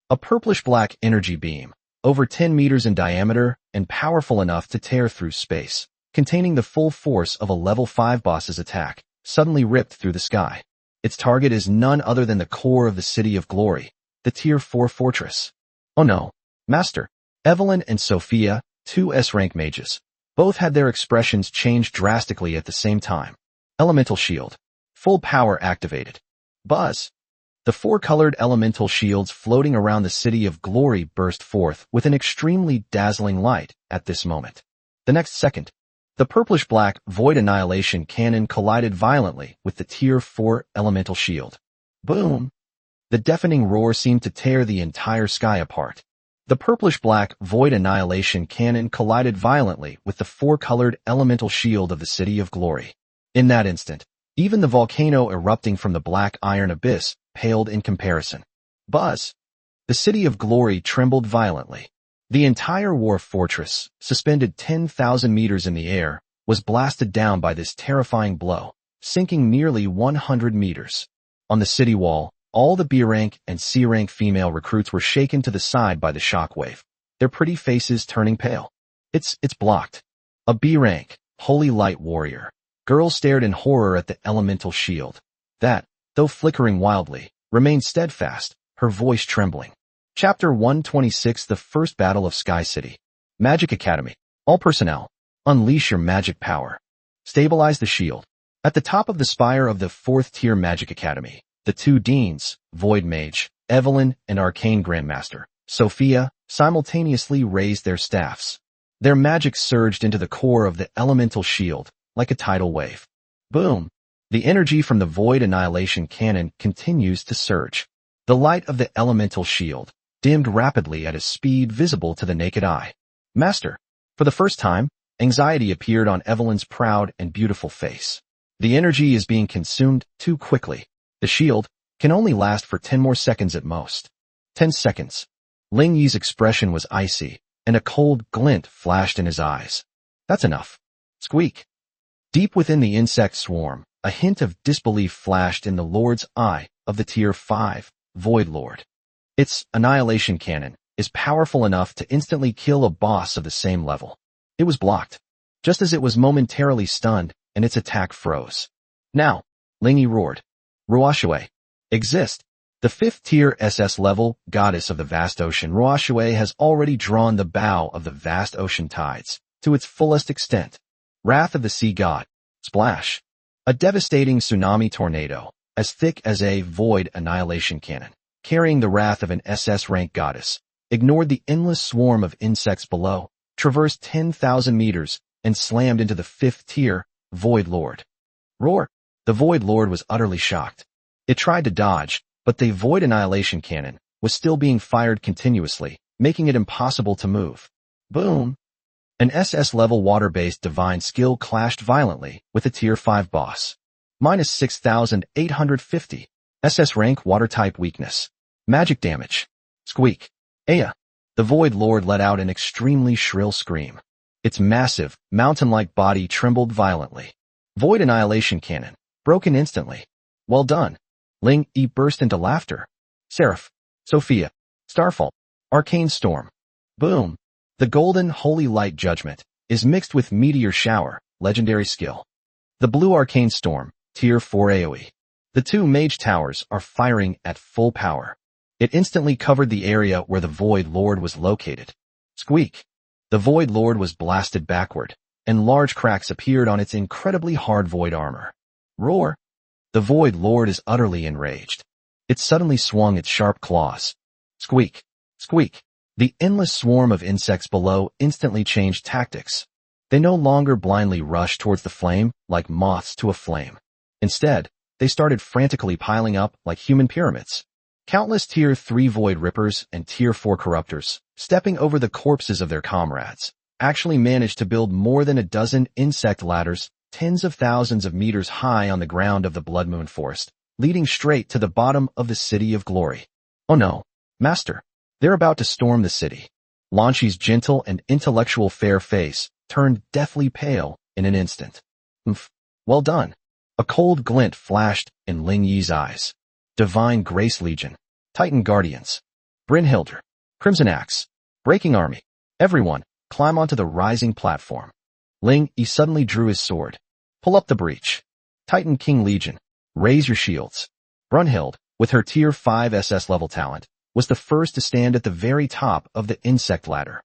A purplish-black energy beam, over 10 meters in diameter and powerful enough to tear through space, containing the full force of a level 5 boss's attack, suddenly ripped through the sky. Its target is none other than the core of the City of Glory, the Tier 4 fortress. Oh no, Master. Evelyn and Sophia, 2 S-rank mages, both had their expressions changed drastically at the same time. Elemental Shield. Full power activated. Buzz. The 4-colored elemental shields floating around the City of Glory burst forth with an extremely dazzling light at this moment. The next second, the purplish-black Void Annihilation Cannon collided violently with the Tier 4 elemental shield. Boom! The deafening roar seemed to tear the entire sky apart. The purplish-black Void Annihilation Cannon collided violently with the 4-colored elemental shield of the City of Glory. In that instant, even the volcano erupting from the black iron abyss paled in comparison. Buzz! The City of Glory trembled violently. The entire war fortress, suspended 10,000 meters in the air, was blasted down by this terrifying blow, sinking nearly 100 meters. On the city wall, all the B-rank and C-rank female recruits were shaken to the side by the shockwave, their pretty faces turning pale. It's blocked. A B-rank, Holy Light Warrior. Girl stared in horror at the elemental shield. That, though flickering wildly, remained steadfast, her voice trembling. Chapter 126 The First Battle of Sky City. Magic Academy. All personnel, unleash your magic power. Stabilize the shield. At the top of the spire of the 4th tier Magic Academy, the 2 deans, Void Mage, Evelyn, and Arcane Grandmaster, Sophia, simultaneously raised their staffs. Their magic surged into the core of the elemental shield, like a tidal wave. Boom! The energy from the Void Annihilation Cannon continues to surge. The light of the elemental shield dimmed rapidly at a speed visible to the naked eye. Master. For the first time, anxiety appeared on Evelyn's proud and beautiful face. The energy is being consumed too quickly. The shield, can only last for 10 more seconds at most. 10 seconds. Ling Yi's expression was icy, and a cold glint flashed in his eyes. That's enough. Squeak. Deep within the insect swarm, a hint of disbelief flashed in the Lord's eye of the Tier 5 Void Lord. Its annihilation cannon is powerful enough to instantly kill a boss of the same level. It was blocked, just as it was momentarily stunned, and its attack froze. Now, Ling Yi roared. Ruoxue. Exist. The 5th tier SS level goddess of the vast ocean, Ruoxue has already drawn the bow of the vast ocean tides to its fullest extent. Wrath of the Sea God. Splash. A devastating tsunami tornado, as thick as a void annihilation cannon, carrying the wrath of an SS rank goddess, ignored the endless swarm of insects below, traversed 10,000 meters, and slammed into the 5th tier Void Lord. Roar! The Void Lord was utterly shocked. It tried to dodge, but the void annihilation cannon was still being fired continuously, making it impossible to move. Boom! An SS-level water-based divine skill clashed violently with a Tier 5 boss. Minus 6,850. SS rank water-type weakness. Magic damage. Squeak. Aya. The Void Lord let out an extremely shrill scream. Its massive, mountain-like body trembled violently. Void annihilation cannon. Broken instantly. Well done. Ling Yi burst into laughter. Seraph. Sophia. Starfall. Arcane Storm. Boom. The golden holy light judgment is mixed with meteor shower, legendary skill. The blue arcane storm, tier 4 AoE. The 2 mage towers are firing at full power. It instantly covered the area where the Void Lord was located. Squeak. The Void Lord was blasted backward, and large cracks appeared on its incredibly hard void armor. Roar. The Void Lord is utterly enraged. It suddenly swung its sharp claws. Squeak. Squeak. The endless swarm of insects below instantly changed tactics. They no longer blindly rushed towards the flame like moths to a flame. Instead, they started frantically piling up like human pyramids. Countless Tier 3 Void Rippers and Tier 4 Corruptors, stepping over the corpses of their comrades, actually managed to build more than a dozen insect ladders, tens of thousands of meters high on the ground of the Blood Moon Forest, leading straight to the bottom of the City of Glory. Oh no, Master. They're about to storm the city. Lan Xi's gentle and intellectual fair face turned deathly pale in an instant. Well done. A cold glint flashed in Ling Yi's eyes. Divine Grace Legion, Titan Guardians, Brynhilder, Crimson Axe, Breaking Army. Everyone, climb onto the rising platform. Ling Yi suddenly drew his sword. Pull up the breach. Titan King Legion, raise your shields. Brunhild, with her Tier 5 SS level talent, was the first to stand at the very top of the insect ladder.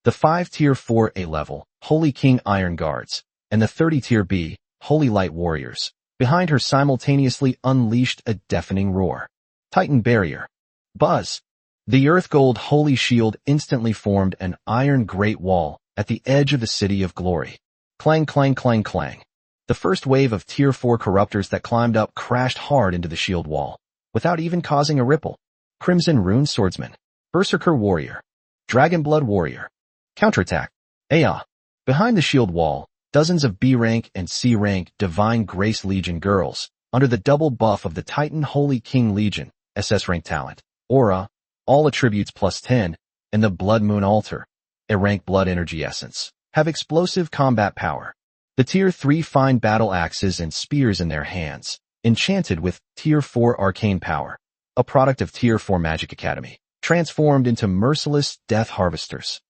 The 5 Tier 4 A level, Holy King Iron Guards, and the 30 Tier B, Holy Light Warriors, behind her simultaneously unleashed a deafening roar. Titan Barrier. Buzz. The Earth Gold Holy Shield instantly formed an iron great wall at the edge of the City of Glory. Clang, clang, clang, clang. The first wave of Tier 4 Corruptors that climbed up crashed hard into the shield wall, without even causing a ripple. Crimson Rune Swordsman, Berserker Warrior, Dragon Blood Warrior, Counterattack, Aya. Behind the shield wall, dozens of B-rank and C-rank Divine Grace Legion girls, under the double buff of the Titan Holy King Legion, SS rank talent, Aura, all attributes plus 10, and the Blood Moon Altar, a rank blood energy essence, have explosive combat power. The Tier 3 find battle axes and spears in their hands, enchanted with Tier 4 arcane power. A product of Tier 4 Magic Academy, transformed into merciless death harvesters.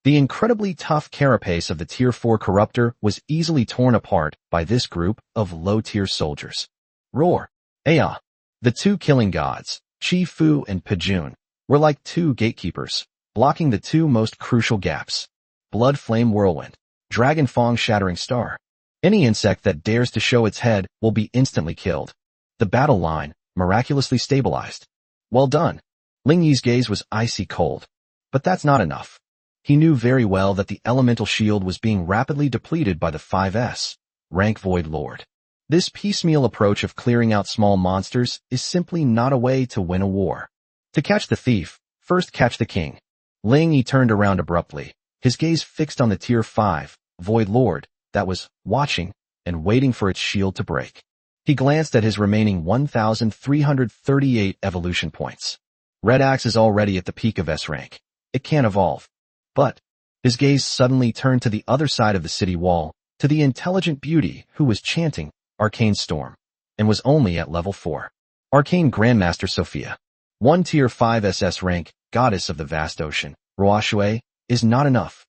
The incredibly tough carapace of the Tier 4 Corruptor was easily torn apart by this group of low-tier soldiers. Roar. Aya. The 2 killing gods, Chi Fu and Pajun, were like 2 gatekeepers, blocking the 2 most crucial gaps. Blood Flame Whirlwind, Dragon Fang Shattering Star. Any insect that dares to show its head will be instantly killed. The battle line miraculously stabilized. Well done. Ling Yi's gaze was icy cold. But that's not enough. He knew very well that the elemental shield was being rapidly depleted by the 5S rank Void Lord. This piecemeal approach of clearing out small monsters is simply not a way to win a war. To catch the thief, first catch the king. Ling Yi turned around abruptly, his gaze fixed on the Tier 5 Void Lord that was watching and waiting for its shield to break. He glanced at his remaining 1,338 evolution points. Red Axe is already at the peak of S rank. It can't evolve. But his gaze suddenly turned to the other side of the city wall, to the intelligent beauty who was chanting Arcane Storm, and was only at level 4. Arcane Grandmaster Sophia. 1 tier 5 SS rank, goddess of the vast ocean, Roashue, is not enough.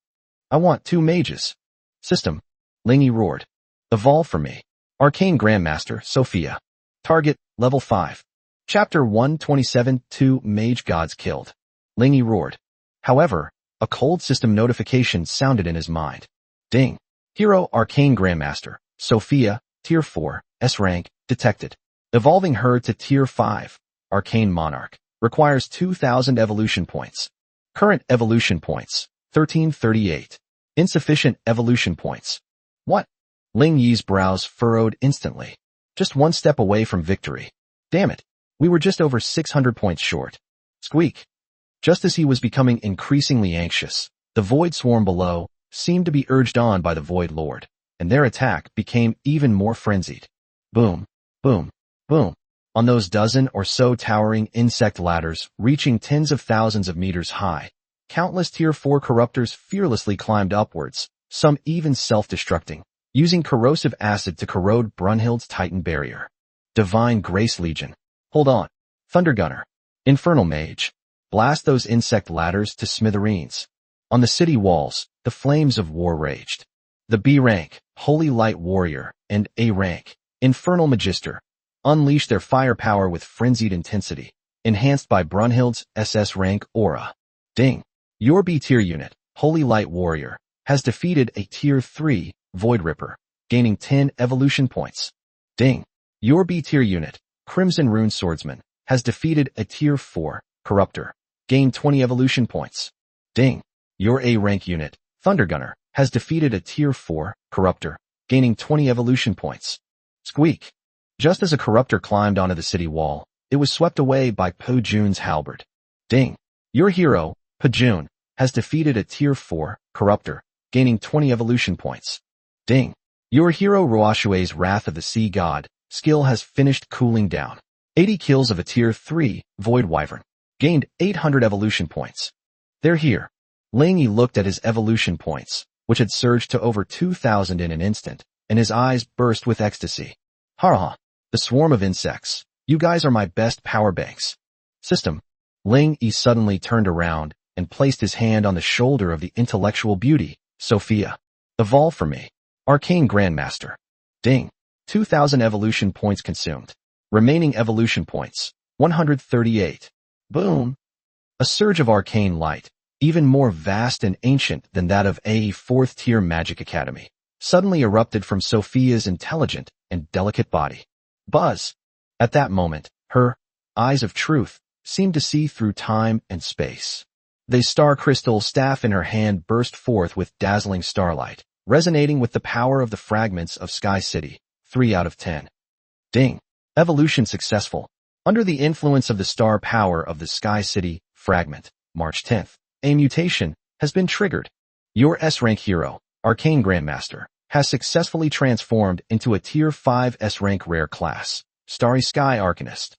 I want 2 mages. System. Lingy roared. Evolve for me. Arcane Grandmaster Sophia. Target, level 5. Chapter 127, 2 Mage Gods Killed. Lingy roared. However, a cold system notification sounded in his mind. Ding. Hero Arcane Grandmaster, Sophia, Tier 4, S rank, detected. Evolving her to Tier 5, Arcane Monarch, requires 2,000 evolution points. Current evolution points, 1338. Insufficient evolution points. What? Ling Yi's brows furrowed instantly. Just one step away from victory. Damn it. We were just over 600 points short. Squeak. Just as he was becoming increasingly anxious, the Void Swarm below seemed to be urged on by the Void Lord, and their attack became even more frenzied. Boom, boom, boom. On those dozen or so towering insect ladders reaching tens of thousands of meters high, countless Tier 4 corruptors fearlessly climbed upwards, some even self-destructing, using corrosive acid to corrode Brunhild's Titan barrier. Divine Grace Legion. Hold on. Thunder Gunner. Infernal Mage. Blast those insect ladders to smithereens. On the city walls, the flames of war raged. The B rank, Holy Light Warrior, and A rank, Infernal Magister, unleashed their firepower with frenzied intensity, enhanced by Brunhild's SS rank aura. Ding. Your B tier unit, Holy Light Warrior, has defeated a Tier 3 Void Ripper, gaining 10 evolution points. Ding. Your B tier unit, Crimson Rune Swordsman, has defeated a Tier 4 Corruptor, gained 20 evolution points. Ding. Your A rank unit, Thunder Gunner, has defeated a Tier 4 Corruptor, gaining 20 evolution points. Squeak. Just as a Corruptor climbed onto the city wall, it was swept away by Po Jun's halberd. Ding. Your hero, Po Jun, has defeated a Tier 4 Corruptor, gaining 20 evolution points. Ding. Your hero Roashue's Wrath of the Sea God skill has finished cooling down. 80 kills of a Tier 3 Void Wyvern, gained 800 evolution points. They're here. Ling Yi looked at his evolution points, which had surged to over 2,000 in an instant, and his eyes burst with ecstasy. Ha! The swarm of insects. You guys are my best power banks. System. Ling Yi suddenly turned around and placed his hand on the shoulder of the intellectual beauty, Sophia. Evolve for me. Arcane Grandmaster. Ding. 2,000 evolution points consumed. Remaining evolution points, 138. Boom. A surge of arcane light, even more vast and ancient than that of a 4th tier magic academy, suddenly erupted from Sophia's intelligent and delicate body. Buzz. At that moment, her eyes of truth seemed to see through time and space. The star crystal staff in her hand burst forth with dazzling starlight, resonating with the power of the fragments of Sky City, 3 out of 10. Ding. Evolution successful. Under the influence of the star power of the Sky City fragment, March 10th, a mutation has been triggered. Your S-rank hero, Arcane Grandmaster, has successfully transformed into a Tier 5 S-rank rare class, Starry Sky Arcanist.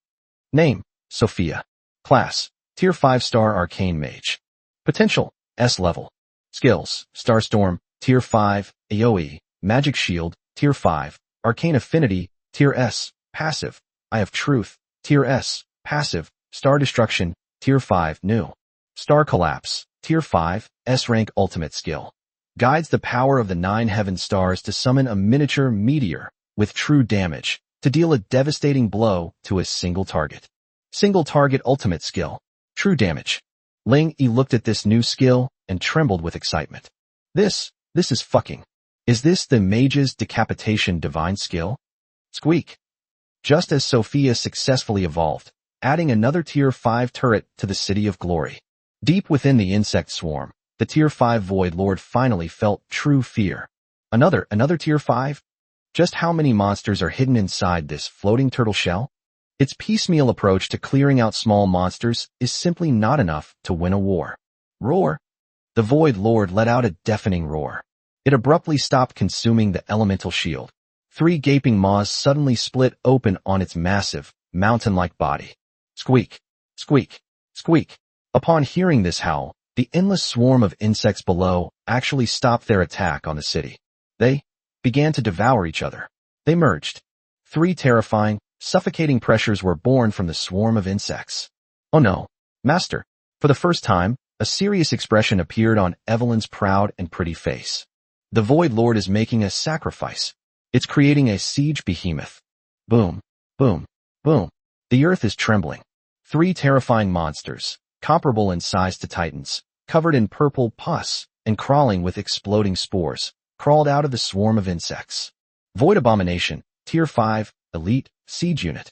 Name, Sophia. Class, Tier 5 Star Arcane Mage. Potential, S level. Skills, Starstorm, Tier 5, AoE, Magic Shield, Tier 5, Arcane Affinity, Tier S, Passive, Eye of Truth, Tier S, Passive, Star Destruction, Tier 5 New. Star Collapse, Tier 5, S-rank Ultimate Skill. Guides the power of the 9 heaven stars to summon a miniature meteor with true damage to deal a devastating blow to a single target. Single target ultimate skill. True damage. Ling Yi looked at this new skill and trembled with excitement. This is fucking. Is this the mage's decapitation divine skill? Squeak. Just as Sophia successfully evolved, adding another Tier 5 turret to the City of Glory. Deep within the insect swarm, the Tier 5 Void Lord finally felt true fear. Another Tier 5? Just how many monsters are hidden inside this floating turtle shell? Its piecemeal approach to clearing out small monsters is simply not enough to win a war. Roar. The Void Lord let out a deafening roar. It abruptly stopped consuming the elemental shield, Three gaping maws suddenly split open on its massive, mountain-like body. Squeak, squeak, squeak. Upon hearing this howl, the endless swarm of insects below actually stopped their attack on the city. They began to devour each other. They merged. Three terrifying, suffocating pressures were born from the swarm of insects. Oh no, master. For the first time, a serious expression appeared on Evelyn's proud and pretty face. The Void Lord is making a sacrifice. It's creating a siege behemoth. Boom, boom, boom. The earth is trembling. Three terrifying monsters, comparable in size to titans, covered in purple pus and crawling with exploding spores, crawled out of the swarm of insects. Void Abomination, Tier 5, Elite, Siege Unit.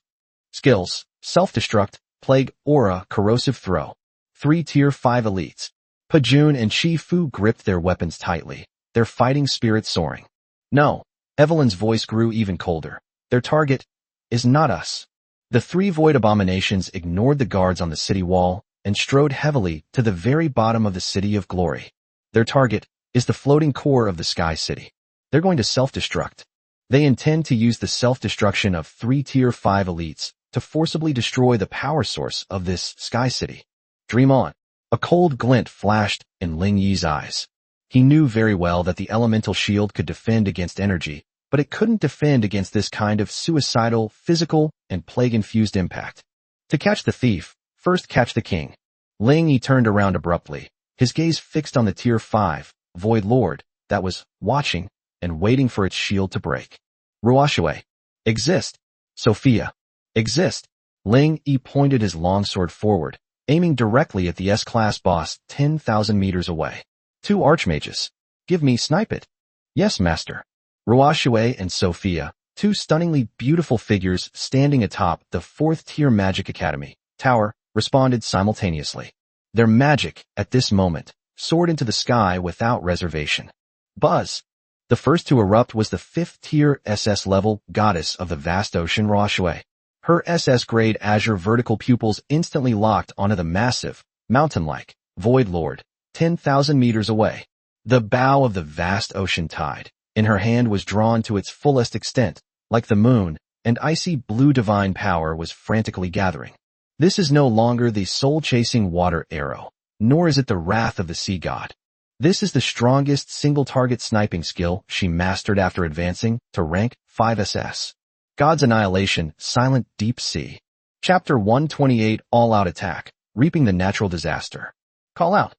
Skills, Self-Destruct, Plague, Aura, Corrosive Throw. 3 Tier 5 Elites. Pajun and Shifu gripped their weapons tightly, their fighting spirit soaring. No. Evelyn's voice grew even colder. Their target is not us. The three Void Abominations ignored the guards on the city wall and strode heavily to the very bottom of the City of Glory. Their target is the floating core of the Sky City. They're going to self-destruct. They intend to use the self-destruction of 3 Tier 5 elites to forcibly destroy the power source of this Sky City. Dream on. A cold glint flashed in Ling Yi's eyes. He knew very well that the elemental shield could defend against energy, but it couldn't defend against this kind of suicidal, physical, and plague-infused impact. To catch the thief, first catch the king. Ling Yi turned around abruptly, his gaze fixed on the Tier 5 Void Lord that was watching and waiting for its shield to break. Ruoxue. Exist. Sophia. Exist. Ling Yi pointed his longsword forward, aiming directly at the S-class boss 10,000 meters away. 2 archmages. Give me snipe it. Yes, master. Ruoxue and Sophia, 2 stunningly beautiful figures standing atop the 4th Tier Magic Academy tower, responded simultaneously. Their magic, at this moment, soared into the sky without reservation. Buzz. The first to erupt was the 5th Tier SS level goddess of the vast ocean, Ruoxue. Her SS-grade azure vertical pupils instantly locked onto the massive, mountain-like, Void Lord, 10,000 meters away. The bow of the vast ocean tide in her hand was drawn to its fullest extent, like the moon, and icy blue divine power was frantically gathering. This is no longer the soul-chasing water arrow, nor is it the wrath of the sea god. This is the strongest single-target sniping skill she mastered after advancing to rank 5 SS. God's Annihilation, Silent Deep Sea. Chapter 128, All-Out Attack, Reaping the Natural Disaster. Call out.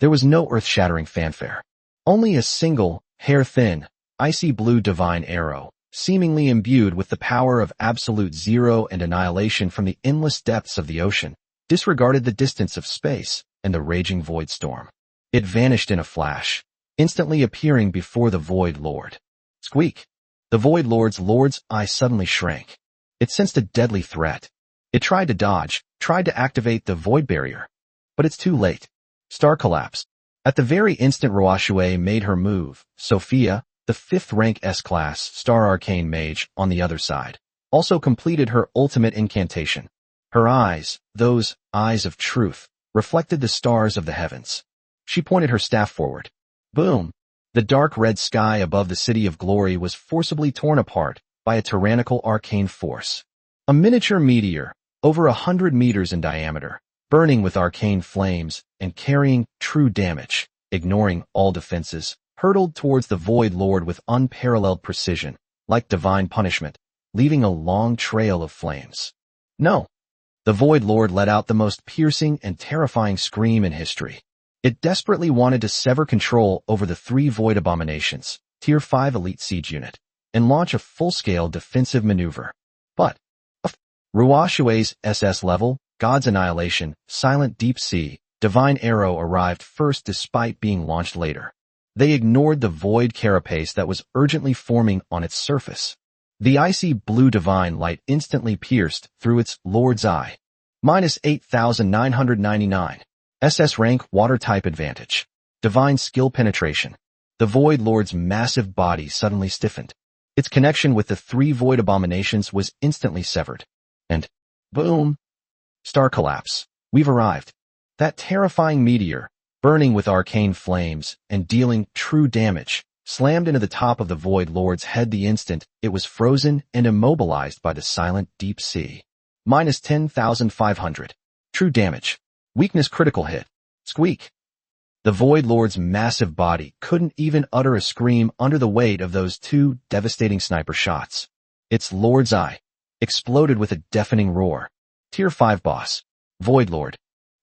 There was no earth-shattering fanfare. Only a single, hair-thin, icy blue divine arrow, seemingly imbued with the power of absolute zero and annihilation from the endless depths of the ocean, disregarded the distance of space and the raging void storm. It vanished in a flash, instantly appearing before the Void Lord. Squeak. The Void Lord's eye suddenly shrank. It sensed a deadly threat. It tried to dodge, tried to activate the void barrier. But it's too late. Star collapse. At the very instant Ruoxue made her move, Sophia, the 5th rank S-class Star Arcane Mage on the other side, also completed her ultimate incantation. Her eyes, those eyes of truth, reflected the stars of the heavens. She pointed her staff forward. Boom! The dark red sky above the City of Glory was forcibly torn apart by a tyrannical arcane force. A miniature meteor, over 100 meters in diameter, burning with arcane flames and carrying true damage, ignoring all defenses, hurtled towards the Void Lord with unparalleled precision, like divine punishment, leaving a long trail of flames. No! The Void Lord let out the most piercing and terrifying scream in history. It desperately wanted to sever control over the 3 Void Abominations, Tier 5 Elite Siege Unit, and launch a full-scale defensive maneuver. But, Ruoxue's SS level, God's Annihilation, Silent Deep Sea, Divine Arrow arrived first despite being launched later. They ignored the void carapace that was urgently forming on its surface. The icy blue divine light instantly pierced through its Lord's eye. Minus 8,999. SS rank water type advantage. Divine skill penetration. The Void Lord's massive body suddenly stiffened. Its connection with the 3 Void Abominations was instantly severed. And, boom! Star collapse. We've arrived. That terrifying meteor, burning with arcane flames and dealing true damage, slammed into the top of the Void Lord's head the instant it was frozen and immobilized by the silent deep sea. Minus 10,500. True damage. Weakness critical hit. Squeak. The Void Lord's massive body couldn't even utter a scream under the weight of those two devastating sniper shots. Its Lord's eye exploded with a deafening roar. Tier 5 boss. Void Lord.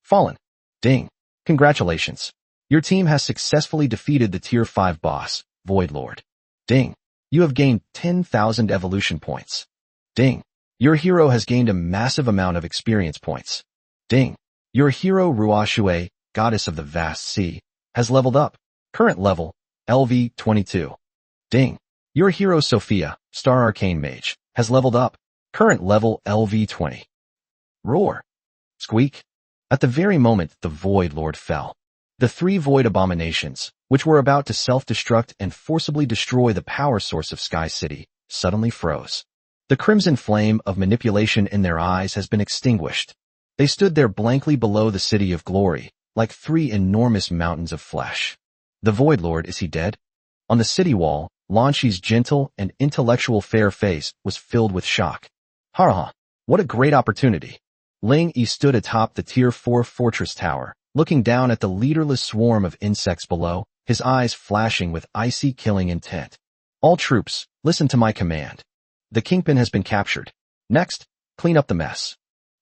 Fallen. Ding. Congratulations. Your team has successfully defeated the Tier 5 boss, Void Lord. Ding. You have gained 10,000 evolution points. Ding. Your hero has gained a massive amount of experience points. Ding. Your hero Ruoxue, Goddess of the Vast Sea, has leveled up. Current level, LV 22. Ding. Your hero Sophia, Star Arcane Mage, has leveled up. Current level LV 20. Roar. Squeak. At the very moment the Void Lord fell, the three Void Abominations, which were about to self-destruct and forcibly destroy the power source of Sky City, suddenly froze. The crimson flame of manipulation in their eyes has been extinguished. They stood there blankly below the City of Glory, like three enormous mountains of flesh. The Void Lord, is he dead? On the city wall, Lan Shi's gentle and intellectual fair face was filled with shock. Ha! What a great opportunity. Ling Yi stood atop the Tier 4 fortress tower, looking down at the leaderless swarm of insects below, his eyes flashing with icy killing intent. All troops, listen to my command. The Kingpin has been captured. Next, clean up the mess.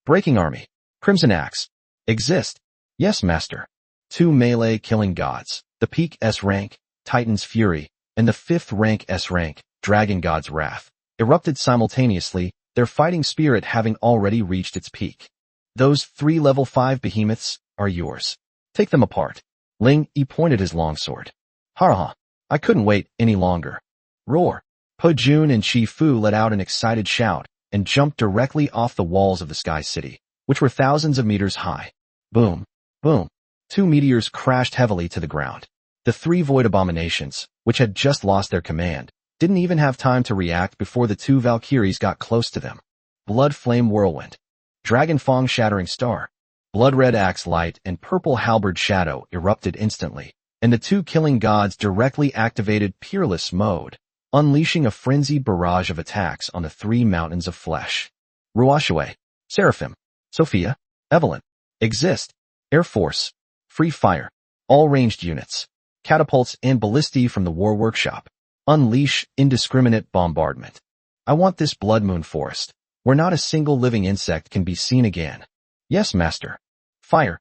Breaking Army. Crimson Axe. Exist. Yes, Master. 2 melee killing gods, the peak S rank, Titan's Fury, and the 5th rank S rank, Dragon God's Wrath, erupted simultaneously, their fighting spirit having already reached its peak. Those 3 level 5 behemoths are yours. Take them apart. Ling Yi pointed his longsword. Ha! I couldn't wait any longer. Roar. Po Jun and Chi Fu let out an excited shout and jumped directly off the walls of the Sky City, which were thousands of meters high. Boom. Boom. 2 meteors crashed heavily to the ground. The 3 Void Abominations, which had just lost their command, didn't even have time to react before the 2 Valkyries got close to them. Blood Flame Whirlwind. Dragon Fang Shattering Star. Blood Red Axe Light and Purple Halberd Shadow erupted instantly, and the 2 killing gods directly activated Peerless Mode, unleashing a frenzied barrage of attacks on the 3 mountains of flesh. Ruoxue, Seraphim, Sophia, Evelyn, Exist, Air Force, Free Fire, all ranged units, catapults and ballistae from the War Workshop. Unleash indiscriminate bombardment. I want this Blood Moon Forest, where not a single living insect can be seen again. Yes, Master. Fire.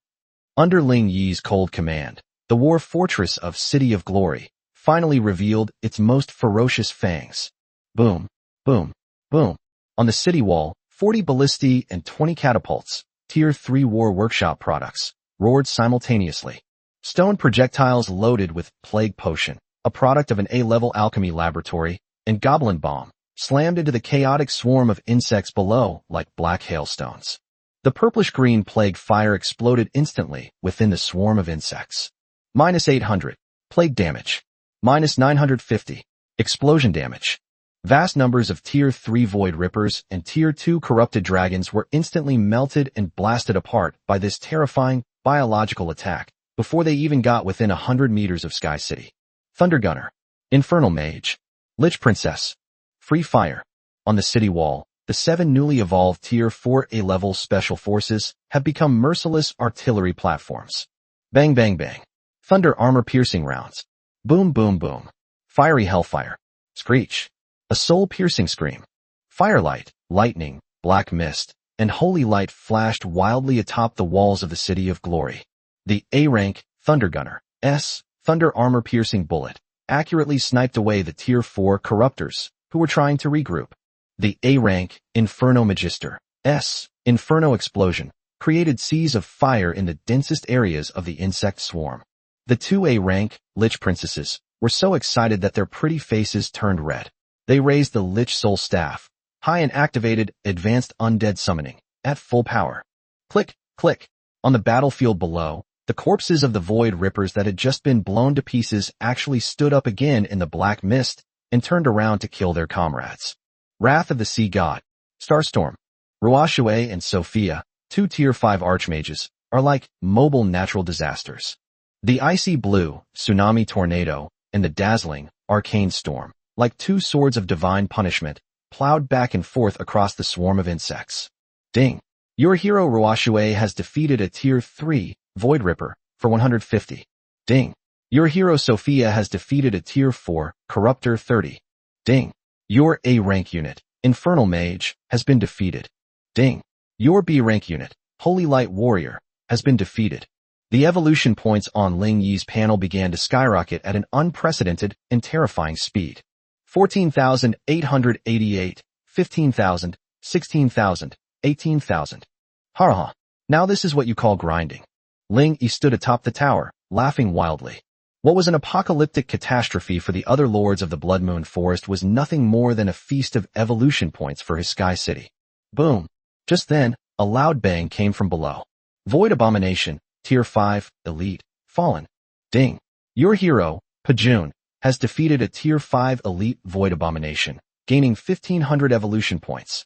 Under Ling Yi's cold command, the war fortress of City of Glory finally revealed its most ferocious fangs. Boom, boom, boom. On the city wall, 40 ballistae and 20 catapults, Tier 3 War Workshop products, roared simultaneously. Stone projectiles loaded with Plague Potion, a product of an A-level alchemy laboratory, and Goblin Bomb, slammed into the chaotic swarm of insects below like black hailstones. The purplish-green Plague Fire exploded instantly within the swarm of insects. Minus 800. Plague damage. Minus 950. Explosion damage. Vast numbers of Tier 3 Void Rippers and Tier 2 Corrupted Dragons were instantly melted and blasted apart by this terrifying biological attack before they even got within 100 meters of Sky City. Thunder Gunner. Infernal Mage. Lich Princess. Free Fire. On the city wall, the 7 newly evolved Tier 4 A-level Special Forces have become merciless artillery platforms. Bang bang bang. Thunder armor-piercing rounds. Boom boom boom. Fiery hellfire. Screech. A soul-piercing scream. Firelight, lightning, black mist, and holy light flashed wildly atop the walls of the City of Glory. The A-rank Thunder Gunner S Thunder armor-piercing bullet accurately sniped away the Tier 4 Corruptors, who were trying to regroup. The A-rank Inferno Magister S Inferno Explosion created seas of fire in the densest areas of the insect swarm. The 2 A-rank Lich Princesses were so excited that their pretty faces turned red. They raised the Lich Soul Staff, high and activated Advanced Undead Summoning, at full power. Click, click. On the battlefield below, the corpses of the Void Rippers that had just been blown to pieces actually stood up again in the black mist and turned around to kill their comrades. Wrath of the Sea God. Starstorm. Ruoxue and Sophia, 2 Tier 5 Archmages, are like mobile natural disasters. The icy blue, Tsunami Tornado, and the dazzling, arcane storm, like two swords of divine punishment, plowed back and forth across the swarm of insects. Ding! Your hero Roashue has defeated a Tier 3 Void Ripper for 150. Ding! Your hero Sophia has defeated a Tier 4 Corruptor 30. Ding! Your A rank unit, Infernal Mage, has been defeated. Ding! Your B rank unit, Holy Light Warrior, has been defeated. The evolution points on Ling Yi's panel began to skyrocket at an unprecedented and terrifying speed. 14,888, 15,000, 16,000, 18,000. Ha! Now this is what you call grinding. Ling Yi stood atop the tower, laughing wildly. What was an apocalyptic catastrophe for the other lords of the Blood Moon Forest was nothing more than a feast of evolution points for his Sky City. Boom! Just then, a loud bang came from below. Void Abomination, Tier 5, Elite, fallen. Ding! Your hero, Pajun, has defeated a Tier 5 Elite Void Abomination, gaining 1,500 evolution points.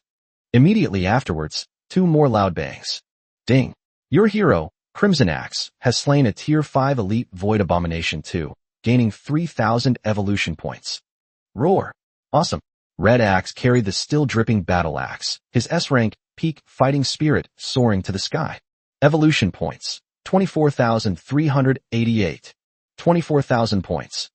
Immediately afterwards, two more loud bangs. Ding! Your hero, Crimson Axe, has slain a Tier 5 Elite Void Abomination too, gaining 3,000 evolution points. Roar! Awesome! Red Axe carried the still dripping Battle Axe, his S-rank, Peak Fighting Spirit, soaring to the sky. Evolution points, 24,388. 24,000 points.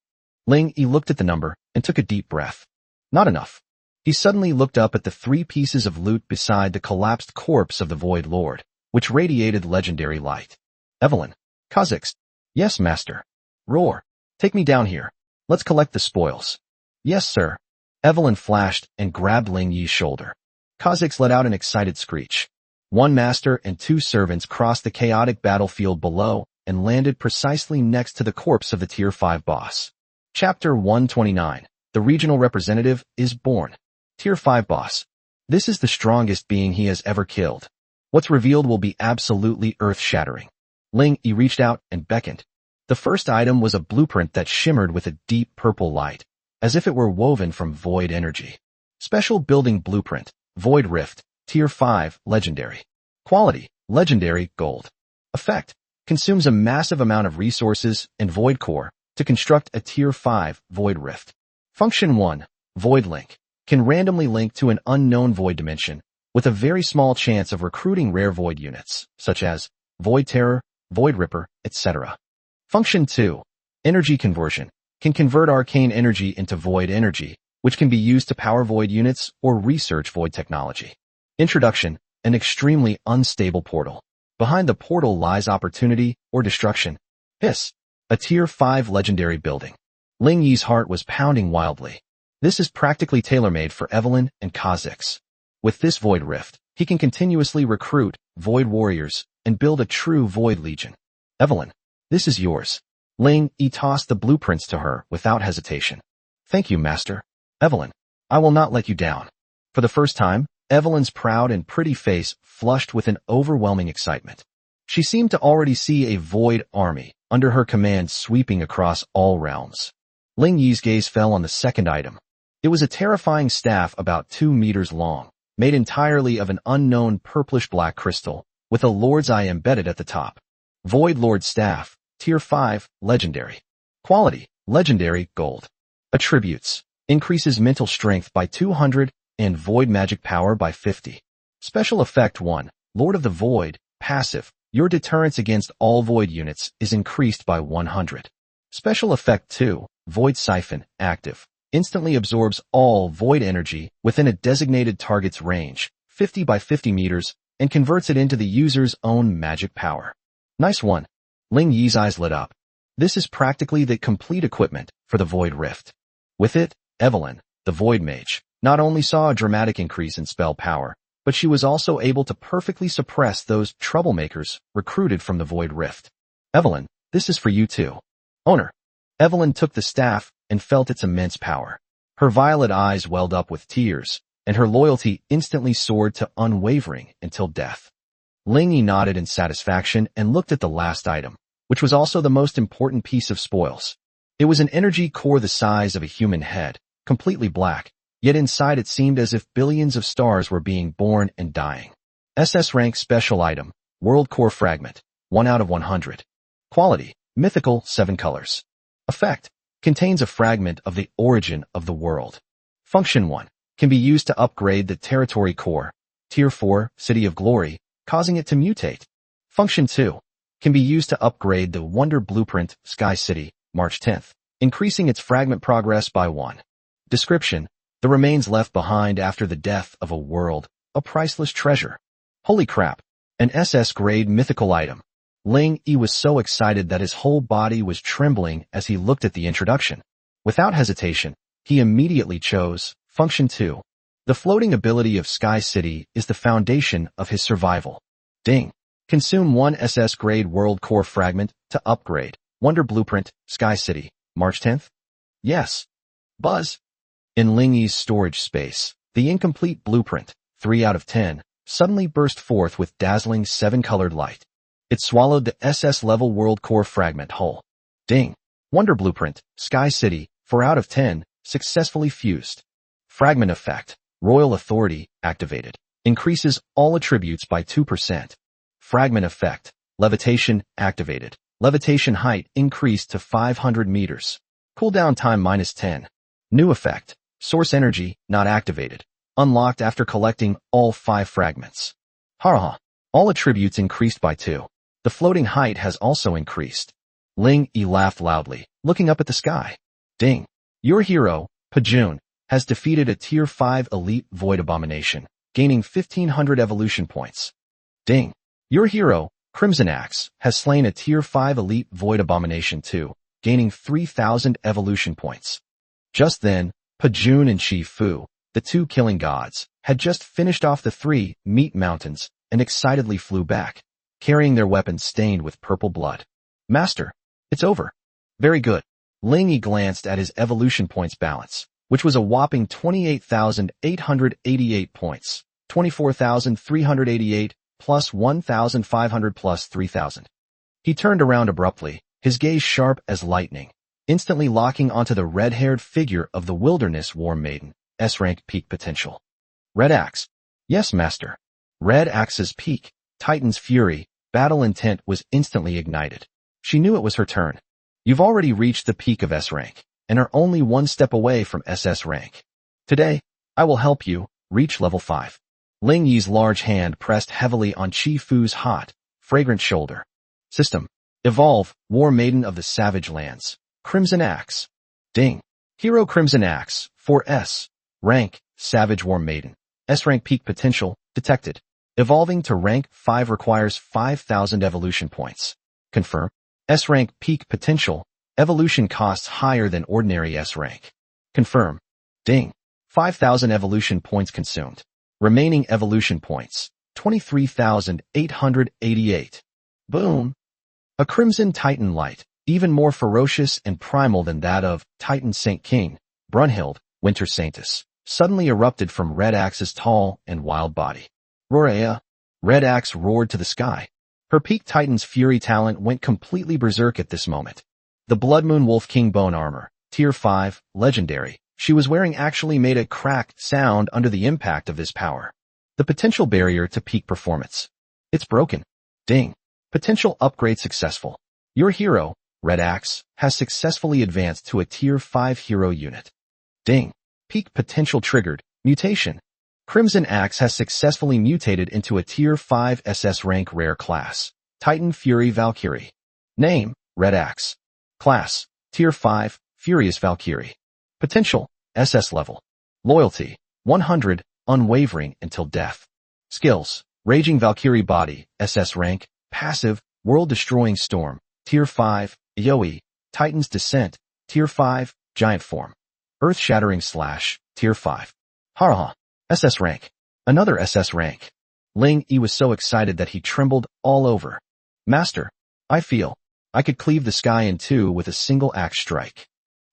Ling Yi looked at the number and took a deep breath. Not enough. He suddenly looked up at the 3 pieces of loot beside the collapsed corpse of the Void Lord, which radiated legendary light. Evelyn. Kha'Zix. Yes, master. Roar. Take me down here. Let's collect the spoils. Yes, sir. Evelyn flashed and grabbed Ling Yi's shoulder. Kha'Zix let out an excited screech. 1 master and 2 servants crossed the chaotic battlefield below and landed precisely next to the corpse of the Tier 5 boss. Chapter 129. The regional representative is born. Tier 5 boss. This is the strongest being he has ever killed. What's revealed will be absolutely earth-shattering. Ling Yi reached out and beckoned. The first item was a blueprint that shimmered with a deep purple light, as if it were woven from void energy. Special building blueprint, Void Rift, Tier 5, Legendary. Quality, Legendary, Gold. Effect, consumes a massive amount of resources and Void Core to construct a Tier 5 Void Rift. Function 1, Void Link, can randomly link to an unknown void dimension with a very small chance of recruiting rare void units, such as Void Terror, Void Ripper, etc. Function 2, Energy Conversion, can convert arcane energy into void energy, which can be used to power void units or research void technology. Introduction, an extremely unstable portal. Behind the portal lies opportunity or destruction. Hiss, a Tier 5 legendary building. Ling Yi's heart was pounding wildly. This is practically tailor-made for Evelyn and Kha'Zix. With this Void Rift, he can continuously recruit Void Warriors and build a true Void Legion. Evelyn, this is yours. Ling Yi tossed the blueprints to her without hesitation. Thank you, master. Evelyn, I will not let you down. For the first time, Evelyn's proud and pretty face flushed with an overwhelming excitement. She seemed to already see a void army under her command sweeping across all realms. Ling Yi's gaze fell on the second item. It was a terrifying staff about 2 meters long, made entirely of an unknown purplish-black crystal, with a Lord's Eye embedded at the top. Void Lord Staff, Tier 5, Legendary. Quality, Legendary, Gold. Attributes, increases mental strength by 200 and void magic power by 50. Special Effect 1, Lord of the Void, passive, your deterrence against all void units is increased by 100. Special Effect 2, Void Siphon, active, instantly absorbs all void energy within a designated target's range, 50 by 50 meters, and converts it into the user's own magic power. Nice one. Ling Yi's eyes lit up. This is practically the complete equipment for the Void Rift. With it, Evelyn, the Void Mage, not only saw a dramatic increase in spell power, but she was also able to perfectly suppress those troublemakers recruited from the Void Rift. Evelyn, this is for you too. Owner. Evelyn took the staff and felt its immense power. Her violet eyes welled up with tears, and her loyalty instantly soared to unwavering until death. Ling Yi nodded in satisfaction and looked at the last item, which was also the most important piece of spoils. It was an energy core the size of a human head, completely black, yet inside it seemed as if billions of stars were being born and dying. SS rank special item, World Core Fragment, 1 out of 100. Quality, Mythical, 7 colors. Effect, Contains a fragment of the origin of the world. Function 1. Can be used to upgrade the territory core, Tier 4, City of Glory, causing it to mutate. Function 2. Can be used to upgrade the Wonder Blueprint, Sky City, March 10th, increasing its fragment progress by 1. Description. The remains left behind after the death of a world, a priceless treasure. Holy crap. An SS-grade mythical item. Ling Yi was so excited that his whole body was trembling as he looked at the introduction. Without hesitation, he immediately chose Function 2. The floating ability of Sky City is the foundation of his survival. Ding. Consume 1 SS-grade world core fragment to upgrade. Wonder Blueprint, Sky City, March 10th? Yes. Buzz. In Ling Yi's storage space, the incomplete blueprint, 3 out of 10, suddenly burst forth with dazzling 7-colored light. It swallowed the SS-level world core fragment whole. Ding. Wonder Blueprint, Sky City, 4 out of 10, successfully fused. Fragment effect, Royal Authority, activated. Increases all attributes by 2%. Fragment effect, Levitation, activated. Levitation height increased to 500 meters. Cooldown time -10. New effect, Source Energy, not activated. Unlocked after collecting all 5 fragments. Haha. All attributes increased by 2. The floating height has also increased. Ling Yi laughed loudly, looking up at the sky. Ding. Your hero, Pajun, has defeated a Tier 5 elite Void Abomination, gaining 1500 evolution points. Ding. Your hero, Crimson Axe, has slain a Tier 5 elite Void Abomination too, gaining 3000 evolution points. Just then, Pajun and Shi Fu, the 2 killing gods, had just finished off the 3 meat mountains and excitedly flew back, carrying their weapons stained with purple blood. Master, it's over. Very good. Ling Yi glanced at his evolution points balance, which was a whopping 28,888 points, 24,388 plus 1,500 plus 3,000. He turned around abruptly, his gaze sharp as lightning, instantly locking onto the red-haired figure of the Wilderness War Maiden, S-rank peak potential. Red Axe. Yes, Master. Red Axe's peak, Titan's Fury, battle intent was instantly ignited. She knew it was her turn. You've already reached the peak of S-rank, and are only 1 step away from SS rank. Today, I will help you reach level 5. Ling Yi's large hand pressed heavily on Chi Fu's hot, fragrant shoulder. System. Evolve, War Maiden of the Savage Lands. Crimson Axe. Ding. Hero Crimson Axe, 4S. Rank, Savage War Maiden. S-rank peak potential, detected. Evolving to rank 5 requires 5,000 evolution points. Confirm. S-rank peak potential. Evolution costs higher than ordinary S-rank. Confirm. Ding. 5,000 evolution points consumed. Remaining evolution points, 23,888. Boom. A crimson Titan light, even more ferocious and primal than that of Titan Saint King, Brunhild, Winter Saintess, suddenly erupted from Red Axe's tall and wild body. Rorea. Red Axe roared to the sky. Her peak Titan's Fury talent went completely berserk at this moment. The Blood Moon Wolf King bone armor, Tier 5, legendary, she was wearing actually made a cracked sound under the impact of this power. The potential barrier to peak performance. It's broken. Ding. Potential upgrade successful. Your hero, Red Axe, has successfully advanced to a Tier 5 hero unit. Ding. Peak potential triggered. Mutation. Crimson Axe has successfully mutated into a Tier 5 SS rank rare class. Titan Fury Valkyrie. Name, Red Axe. Class, Tier 5, Furious Valkyrie. Potential, SS level. Loyalty, 100, unwavering until death. Skills, Raging Valkyrie Body, SS rank. Passive, World-Destroying Storm, Tier 5, Yoi. Titan's Descent, Tier 5, Giant Form. Earth-Shattering Slash, Tier 5. Haha. SS rank. Another SS rank. Ling Yi was so excited that he trembled all over. Master, I feel I could cleave the sky in two with a single axe strike.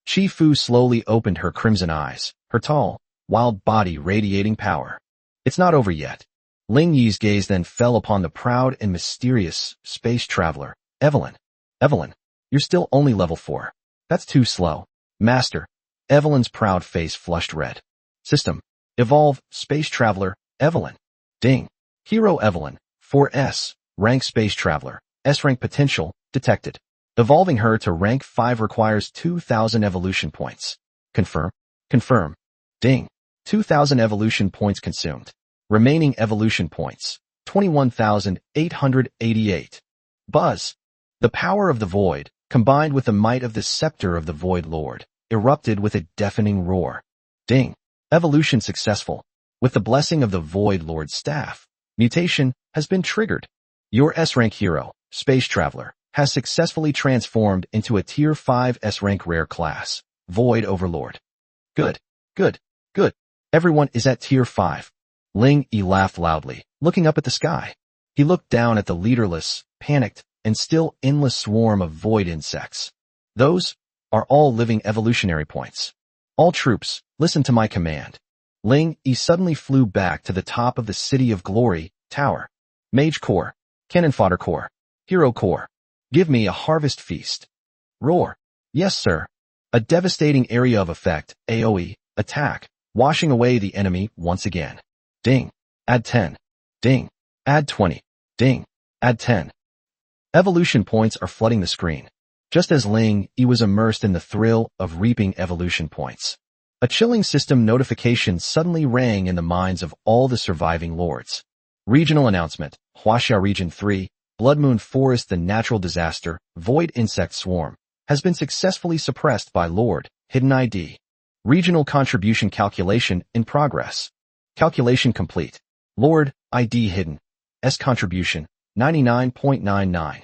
Chi Fu slowly opened her crimson eyes, her tall, wild body radiating power. It's not over yet. Ling Yi's gaze then fell upon the proud and mysterious space traveler, Evelyn. Evelyn, you're still only level 4. That's too slow. Master. Evelyn's proud face flushed red. System. Evolve, Space Traveler, Evelyn. Ding. Hero Evelyn, 4S, rank Space Traveler, S-rank potential, detected. Evolving her to rank 5 requires 2,000 evolution points. Confirm. Confirm. Ding. 2,000 evolution points consumed. Remaining evolution points, 21,888. Buzz. The power of the void, combined with the might of the scepter of the Void Lord, erupted with a deafening roar. Ding. Evolution successful. With the blessing of the Void Lord's staff, mutation has been triggered. Your S-rank hero, Space Traveler, has successfully transformed into a Tier 5 S-rank rare class, Void Overlord. Good. Good. Good. Everyone is at Tier 5. Ling Yi laughed loudly, looking up at the sky. He looked down at the leaderless, panicked, and still endless swarm of void insects. Those are all living evolutionary points. All troops, listen to my command. Ling Yi suddenly flew back to the top of the City of Glory tower. Mage Corps, Cannon Fodder Corps, Hero Corps, give me a harvest feast. Roar. Yes, sir. A devastating area of effect, AoE, attack, washing away the enemy once again. Ding. Add 10. Ding. Add 20. Ding. Add 10. Evolution points are flooding the screen. Just as Ling Yi was immersed in the thrill of reaping evolution points, a chilling system notification suddenly rang in the minds of all the surviving lords. Regional announcement, Huaxia Region 3, Blood Moon Forest. The natural disaster, Void Insect Swarm, has been successfully suppressed by Lord Hidden ID. Regional contribution calculation in progress. Calculation complete. Lord ID Hidden S contribution 99.99.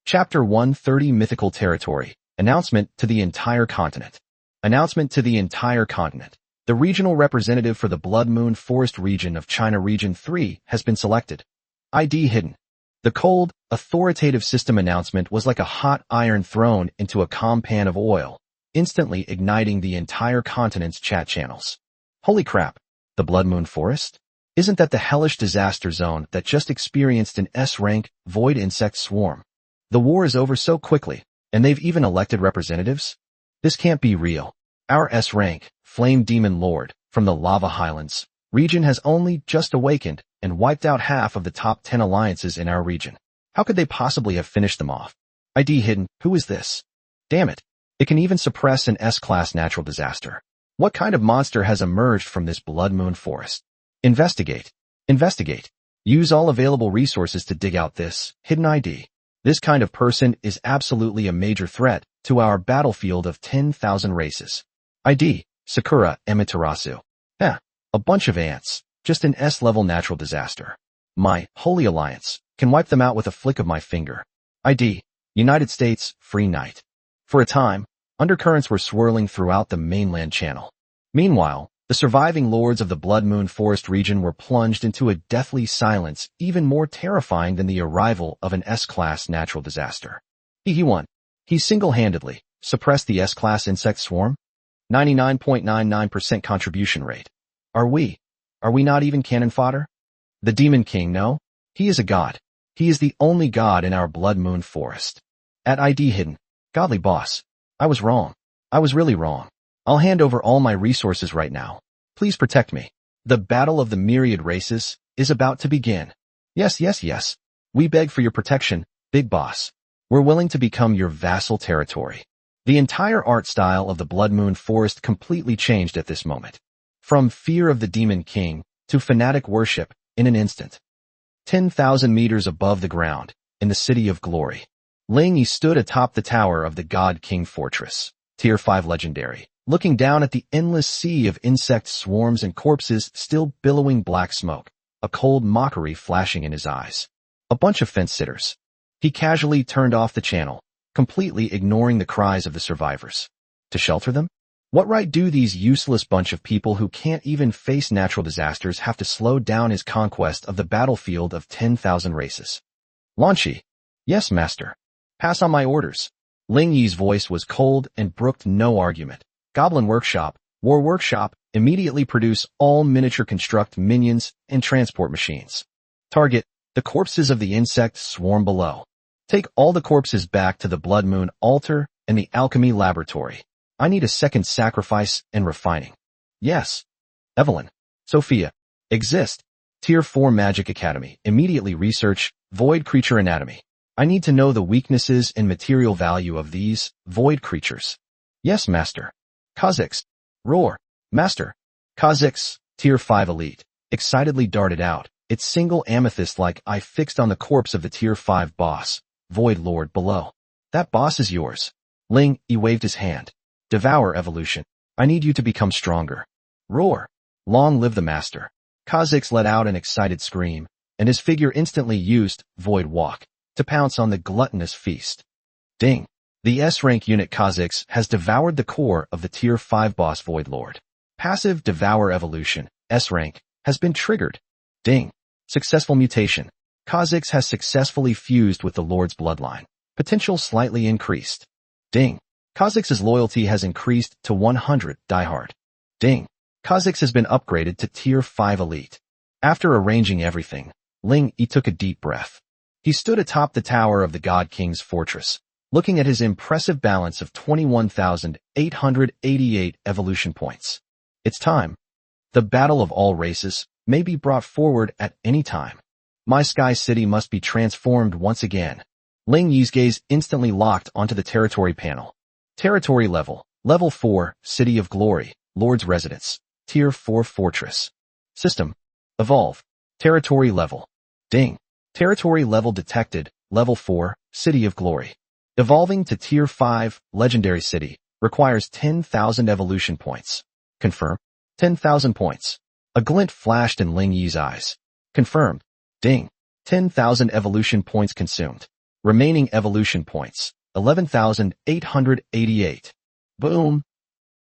Chapter 130 Mythical Territory. Announcement to the entire continent. Announcement to the entire continent. The regional representative for the Blood Moon Forest region of China Region 3 has been selected. ID Hidden. The cold, authoritative system announcement was like a hot iron thrown into a calm pan of oil, instantly igniting the entire continent's chat channels. Holy crap! The Blood Moon Forest? Isn't that the hellish disaster zone that just experienced an S-rank void insect swarm? The war is over so quickly, and they've even elected representatives? This can't be real. Our S-rank, Flame Demon Lord, from the Lava Highlands region has only just awakened and wiped out half of the top 10 alliances in our region. How could they possibly have finished them off? ID Hidden, who is this? Damn it. It can even suppress an S-class natural disaster. What kind of monster has emerged from this Blood Moon Forest? Investigate. Investigate. Use all available resources to dig out this hidden ID. This kind of person is absolutely a major threat to our battlefield of 10,000 races. ID, Sakura Amaterasu. A bunch of ants. Just an S-level natural disaster. My Holy Alliance can wipe them out with a flick of my finger. ID, United States, Free Night. For a time, undercurrents were swirling throughout the mainland channel. Meanwhile, the surviving lords of the Blood Moon Forest region were plunged into a deathly silence even more terrifying than the arrival of an S-class natural disaster. He won. He single-handedly suppressed the S-class insect swarm. 99.99% contribution rate. Are we not even cannon fodder? The Demon King, no? He is a god. He is the only god in our Blood Moon Forest. At ID Hidden. Godly boss. I was wrong. I was really wrong. I'll hand over all my resources right now. Please protect me. The battle of the myriad races is about to begin. Yes. We beg for your protection, big boss. We're willing to become your vassal territory. The entire art style of the Blood Moon Forest completely changed at this moment. From fear of the Demon King to fanatic worship in an instant. 10,000 meters above the ground, in the City of Glory, Ling Yi stood atop the tower of the God King Fortress, Tier 5 Legendary, looking down at the endless sea of insect swarms and corpses still billowing black smoke, a cold mockery flashing in his eyes. A bunch of fence-sitters. He casually turned off the channel, completely ignoring the cries of the survivors. To shelter them? What right do these useless bunch of people who can't even face natural disasters have to slow down his conquest of the battlefield of 10,000 races? Lanchi. Yes, master. Pass on my orders. Ling Yi's voice was cold and brooked no argument. Goblin Workshop, War Workshop, immediately produce all miniature construct minions and transport machines. Target, the corpses of the insect swarm below. Take all the corpses back to the Blood Moon altar and the alchemy laboratory. I need a second sacrifice and refining. Yes. Evelyn. Sophia. Exist. Tier 4 Magic Academy. Immediately research Void Creature Anatomy. I need to know the weaknesses and material value of these void creatures. Yes, Master. Kha'Zix. Roar. Master. Kha'Zix, Tier 5 Elite, excitedly darted out, its single amethyst-like eye fixed on the corpse of the Tier 5 boss, Void Lord below. That boss is yours. Ling Yi waved his hand. Devour evolution. I need you to become stronger. Roar. Long live the Master. Kha'Zix let out an excited scream, and his figure instantly used Void Walk to pounce on the gluttonous feast. Ding. The S-rank unit Kha'Zix has devoured the core of the Tier 5 boss Void Lord. Passive Devour Evolution, S-rank, has been triggered. Ding. Successful mutation. Kha'Zix has successfully fused with the Lord's bloodline. Potential slightly increased. Ding. Kha'Zix's loyalty has increased to 100 diehard. Ding. Kha'Zix has been upgraded to Tier 5 Elite. After arranging everything, Ling Yi took a deep breath. He stood atop the tower of the God King's fortress, looking at his impressive balance of 21,888 evolution points. It's time. The battle of all races may be brought forward at any time. My Sky City must be transformed once again. Ling Yi's gaze instantly locked onto the territory panel. Territory level, Level 4, City of Glory, Lord's Residence, Tier 4 Fortress. System. Evolve. Territory level. Ding. Territory level detected, Level 4, City of Glory. Evolving to Tier 5, Legendary City, requires 10,000 evolution points. Confirm. 10,000 points. A glint flashed in Ling Yi's eyes. Confirmed. Ding. 10,000 evolution points consumed. Remaining evolution points, 11,888. Boom.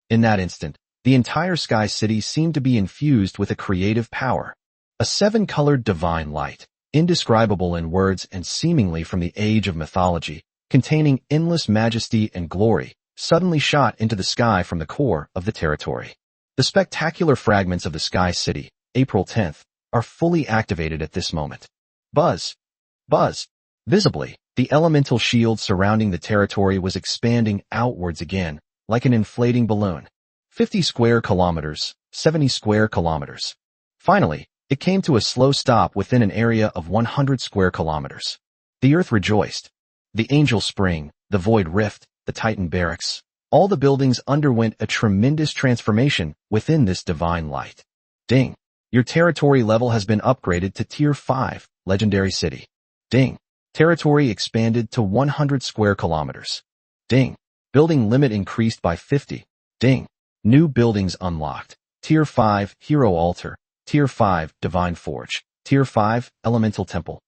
In that instant, the entire Sky City seemed to be infused with a creative power. A 7-colored divine light, indescribable in words and seemingly from the age of mythology, containing endless majesty and glory, suddenly shot into the sky from the core of the territory. The spectacular fragments of the Sky City, April 10th, are fully activated at this moment. Buzz. Buzz. Visibly, the elemental shield surrounding the territory was expanding outwards again, like an inflating balloon. 50 square kilometers, 70 square kilometers. Finally, it came to a slow stop within an area of 100 square kilometers. The earth rejoiced. The Angel Spring, the Void Rift, the Titan Barracks, all the buildings underwent a tremendous transformation within this divine light. Ding. Your territory level has been upgraded to Tier 5, Legendary City. Ding. Territory expanded to 100 square kilometers. Ding. Building limit increased by 50. Ding. New buildings unlocked. Tier 5, Hero Altar. Tier 5, Divine Forge. Tier 5, Elemental Temple.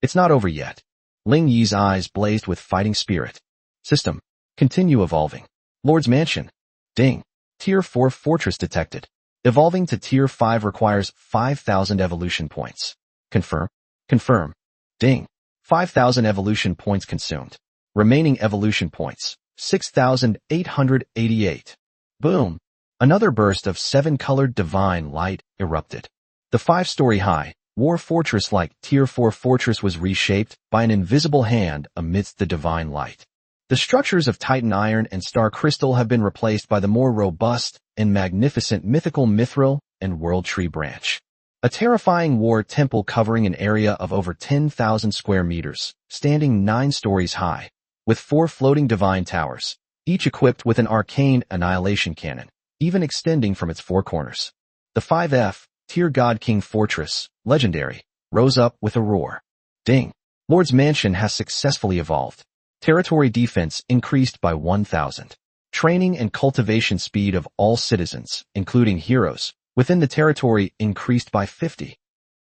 It's not over yet. Ling Yi's eyes blazed with fighting spirit. System. Continue evolving. Lord's Mansion. Ding. Tier 4 Fortress detected. Evolving to Tier 5 requires 5,000 evolution points. Confirm. Confirm. Ding. 5,000 evolution points consumed. Remaining evolution points, 6,888. Boom. Another burst of 7-colored divine light erupted. The 5-story-high, war fortress-like Tier 4 fortress was reshaped by an invisible hand amidst the divine light. The structures of Titan Iron and Star Crystal have been replaced by the more robust and magnificent Mythical Mithril and World Tree Branch. A terrifying war temple covering an area of over 10,000 square meters, standing 9 stories high, with 4 floating divine towers, each equipped with an arcane annihilation cannon, even extending from its 4 corners. The 5F, Tier God King Fortress, Legendary, rose up with a roar. Ding. Lord's Mansion has successfully evolved. Territory defense increased by 1,000. Training and cultivation speed of all citizens, including heroes, within the territory increased by 50.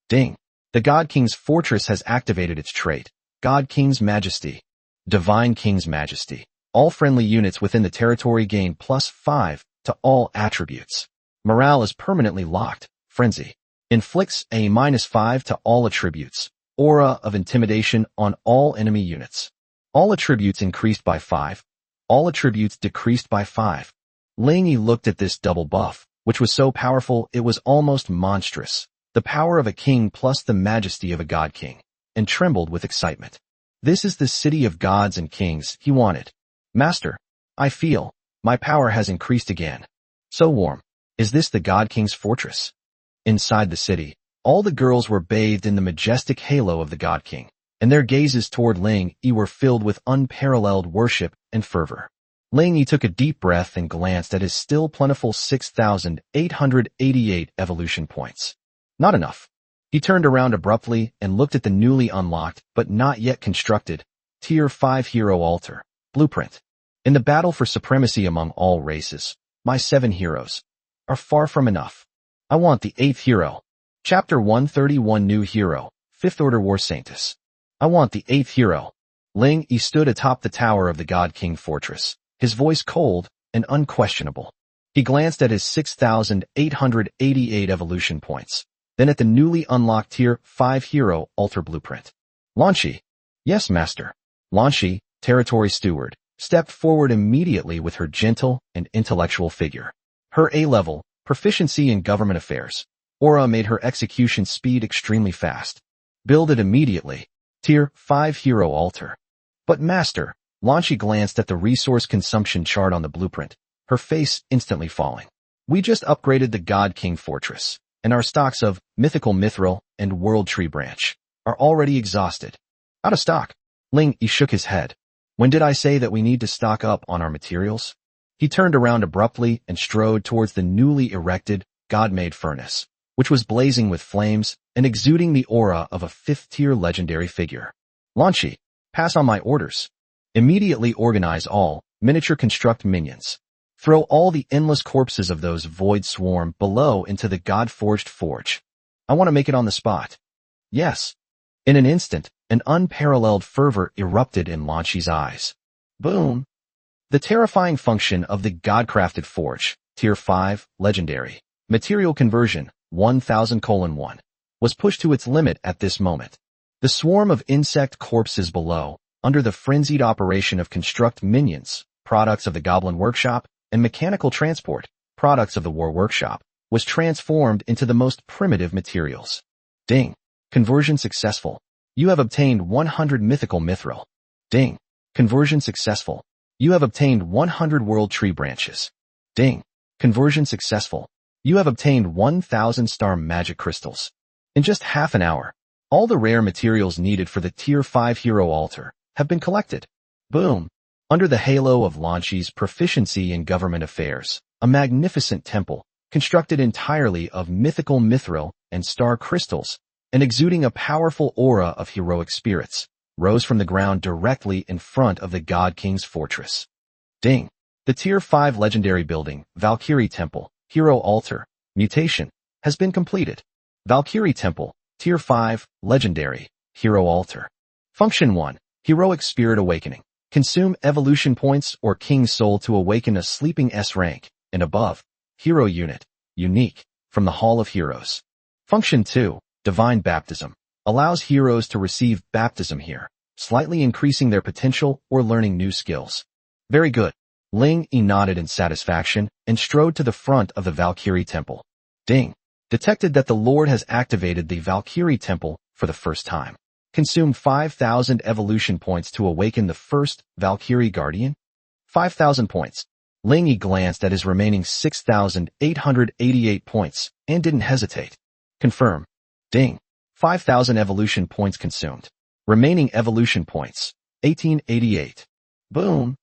Ding. The God King's Fortress has activated its trait, God King's Majesty. Divine King's Majesty. All friendly units within the territory gain +5 to all attributes. Morale is permanently locked. Frenzy. Inflicts a -5 to all attributes. Aura of Intimidation on all enemy units. All attributes increased by 5. All attributes decreased by 5. Ling Yi looked at this double buff, which was so powerful it was almost monstrous. The power of a king plus the majesty of a god king, and trembled with excitement. This is the city of gods and kings he wanted. Master, I feel, my power has increased again. So warm. Is this the God King's fortress? Inside the city, all the girls were bathed in the majestic halo of the God King. and their gazes toward Ling Yi were filled with unparalleled worship and fervor. Ling Yi took a deep breath and glanced at his still plentiful 6,888 evolution points. Not enough. He turned around abruptly and looked at the newly unlocked, but not yet constructed, Tier 5 Hero Altar blueprint. In the battle for supremacy among all races, my 7 heroes are far from enough. I want the 8th hero. Chapter 131 New Hero, 5th Order War Saintus. I want the 8th hero. Ling Yi stood atop the tower of the God King Fortress, his voice cold and unquestionable. He glanced at his 6,888 evolution points, then at the newly unlocked Tier 5 Hero Altar blueprint. Lan Shi. Yes, Master. Lan Shi, Territory Steward, stepped forward immediately with her gentle and intellectual figure. Her A-level, proficiency in government affairs, aura made her execution speed extremely fast. Build it immediately. Tier 5 Hero Altar. But Master, Lan Shi glanced at the resource consumption chart on the blueprint, her face instantly falling. We just upgraded the God King Fortress, and our stocks of Mythical Mithril and World Tree Branch are already exhausted. Out of stock. Ling Yi shook his head. When did I say that we need to stock up on our materials? He turned around abruptly and strode towards the newly erected, God-made furnace, which was blazing with flames and exuding the aura of a 5th-tier legendary figure. Lan Shi, pass on my orders. Immediately organize all miniature construct minions. Throw all the endless corpses of those void swarm below into the God-forged forge. I want to make it on the spot. Yes. In an instant, an unparalleled fervor erupted in Lan Shi's eyes. Boom. The terrifying function of the God-crafted forge, Tier 5, Legendary, Material Conversion, 1000:1, was pushed to its limit at this moment. The swarm of insect corpses below, under the frenzied operation of construct minions, products of the Goblin Workshop, and mechanical transport, products of the War Workshop, was transformed into the most primitive materials. Ding. Conversion successful. You have obtained 100 mythical mithril. Ding. Conversion successful. You have obtained 100 world tree branches. Ding. Conversion successful. You have obtained 1,000 star magic crystals. In just half an hour, all the rare materials needed for the Tier 5 Hero Altar have been collected. Boom. Under the halo of Lan Shi's proficiency in government affairs, a magnificent temple, constructed entirely of mythical mithril and star crystals, and exuding a powerful aura of heroic spirits, rose from the ground directly in front of the God King's fortress. Ding. The Tier 5 legendary building, Valkyrie Temple, Hero Altar, mutation, has been completed. Valkyrie Temple, Tier 5, legendary, Hero Altar. Function 1, Heroic Spirit Awakening. Consume evolution points or King's Soul to awaken a sleeping S rank and above. Hero Unit, unique, from the Hall of Heroes. Function 2, Divine Baptism. Allows heroes to receive baptism here, slightly increasing their potential or learning new skills. Very good. Ling Yi nodded in satisfaction and strode to the front of the Valkyrie Temple. Ding. Detected that the Lord has activated the Valkyrie Temple for the first time. Consume 5,000 evolution points to awaken the first Valkyrie Guardian. 5,000 points. Ling Yi glanced at his remaining 6,888 points and didn't hesitate. Confirm. Ding. 5,000 evolution points consumed. Remaining evolution points, 1888. Boom.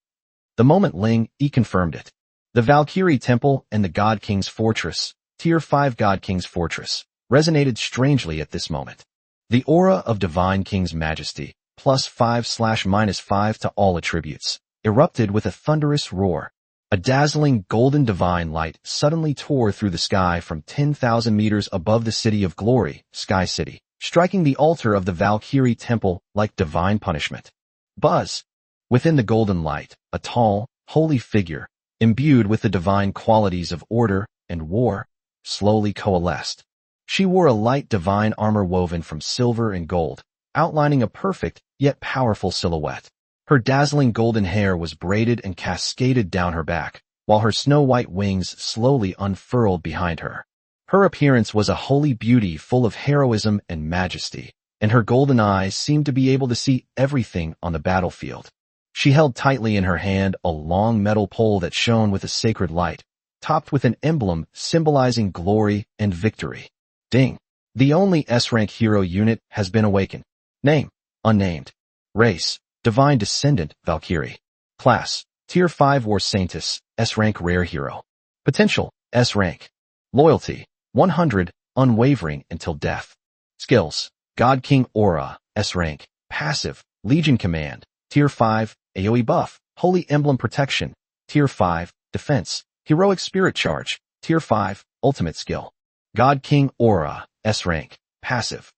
The moment Ling Yi confirmed it, the Valkyrie Temple and the God King's Fortress, Tier 5 God King's Fortress, resonated strangely at this moment. The aura of Divine King's Majesty, +5/-5 to all attributes, erupted with a thunderous roar. A dazzling golden divine light suddenly tore through the sky from 10,000 meters above the City of Glory, Sky City, striking the altar of the Valkyrie Temple like divine punishment. Buzz! Within the golden light, a tall, holy figure, imbued with the divine qualities of order and war, slowly coalesced. She wore a light divine armor woven from silver and gold, outlining a perfect yet powerful silhouette. Her dazzling golden hair was braided and cascaded down her back, while her snow-white wings slowly unfurled behind her. Her appearance was a holy beauty full of heroism and majesty, and her golden eyes seemed to be able to see everything on the battlefield. She held tightly in her hand a long metal pole that shone with a sacred light, topped with an emblem symbolizing glory and victory. Ding! The only S-rank hero unit has been awakened. Name: Unnamed. Race, Divine Descendant, Valkyrie. Class, Tier 5 War Saintess, S-Rank Rare Hero. Potential, S-Rank. Loyalty, 100, unwavering until death. Skills, God King Aura, S-Rank. Passive, Legion Command, Tier 5, AoE Buff, Holy Emblem Protection, Tier 5, Defense, Heroic Spirit Charge, Tier 5, Ultimate Skill. God King Aura, S-Rank. Passive.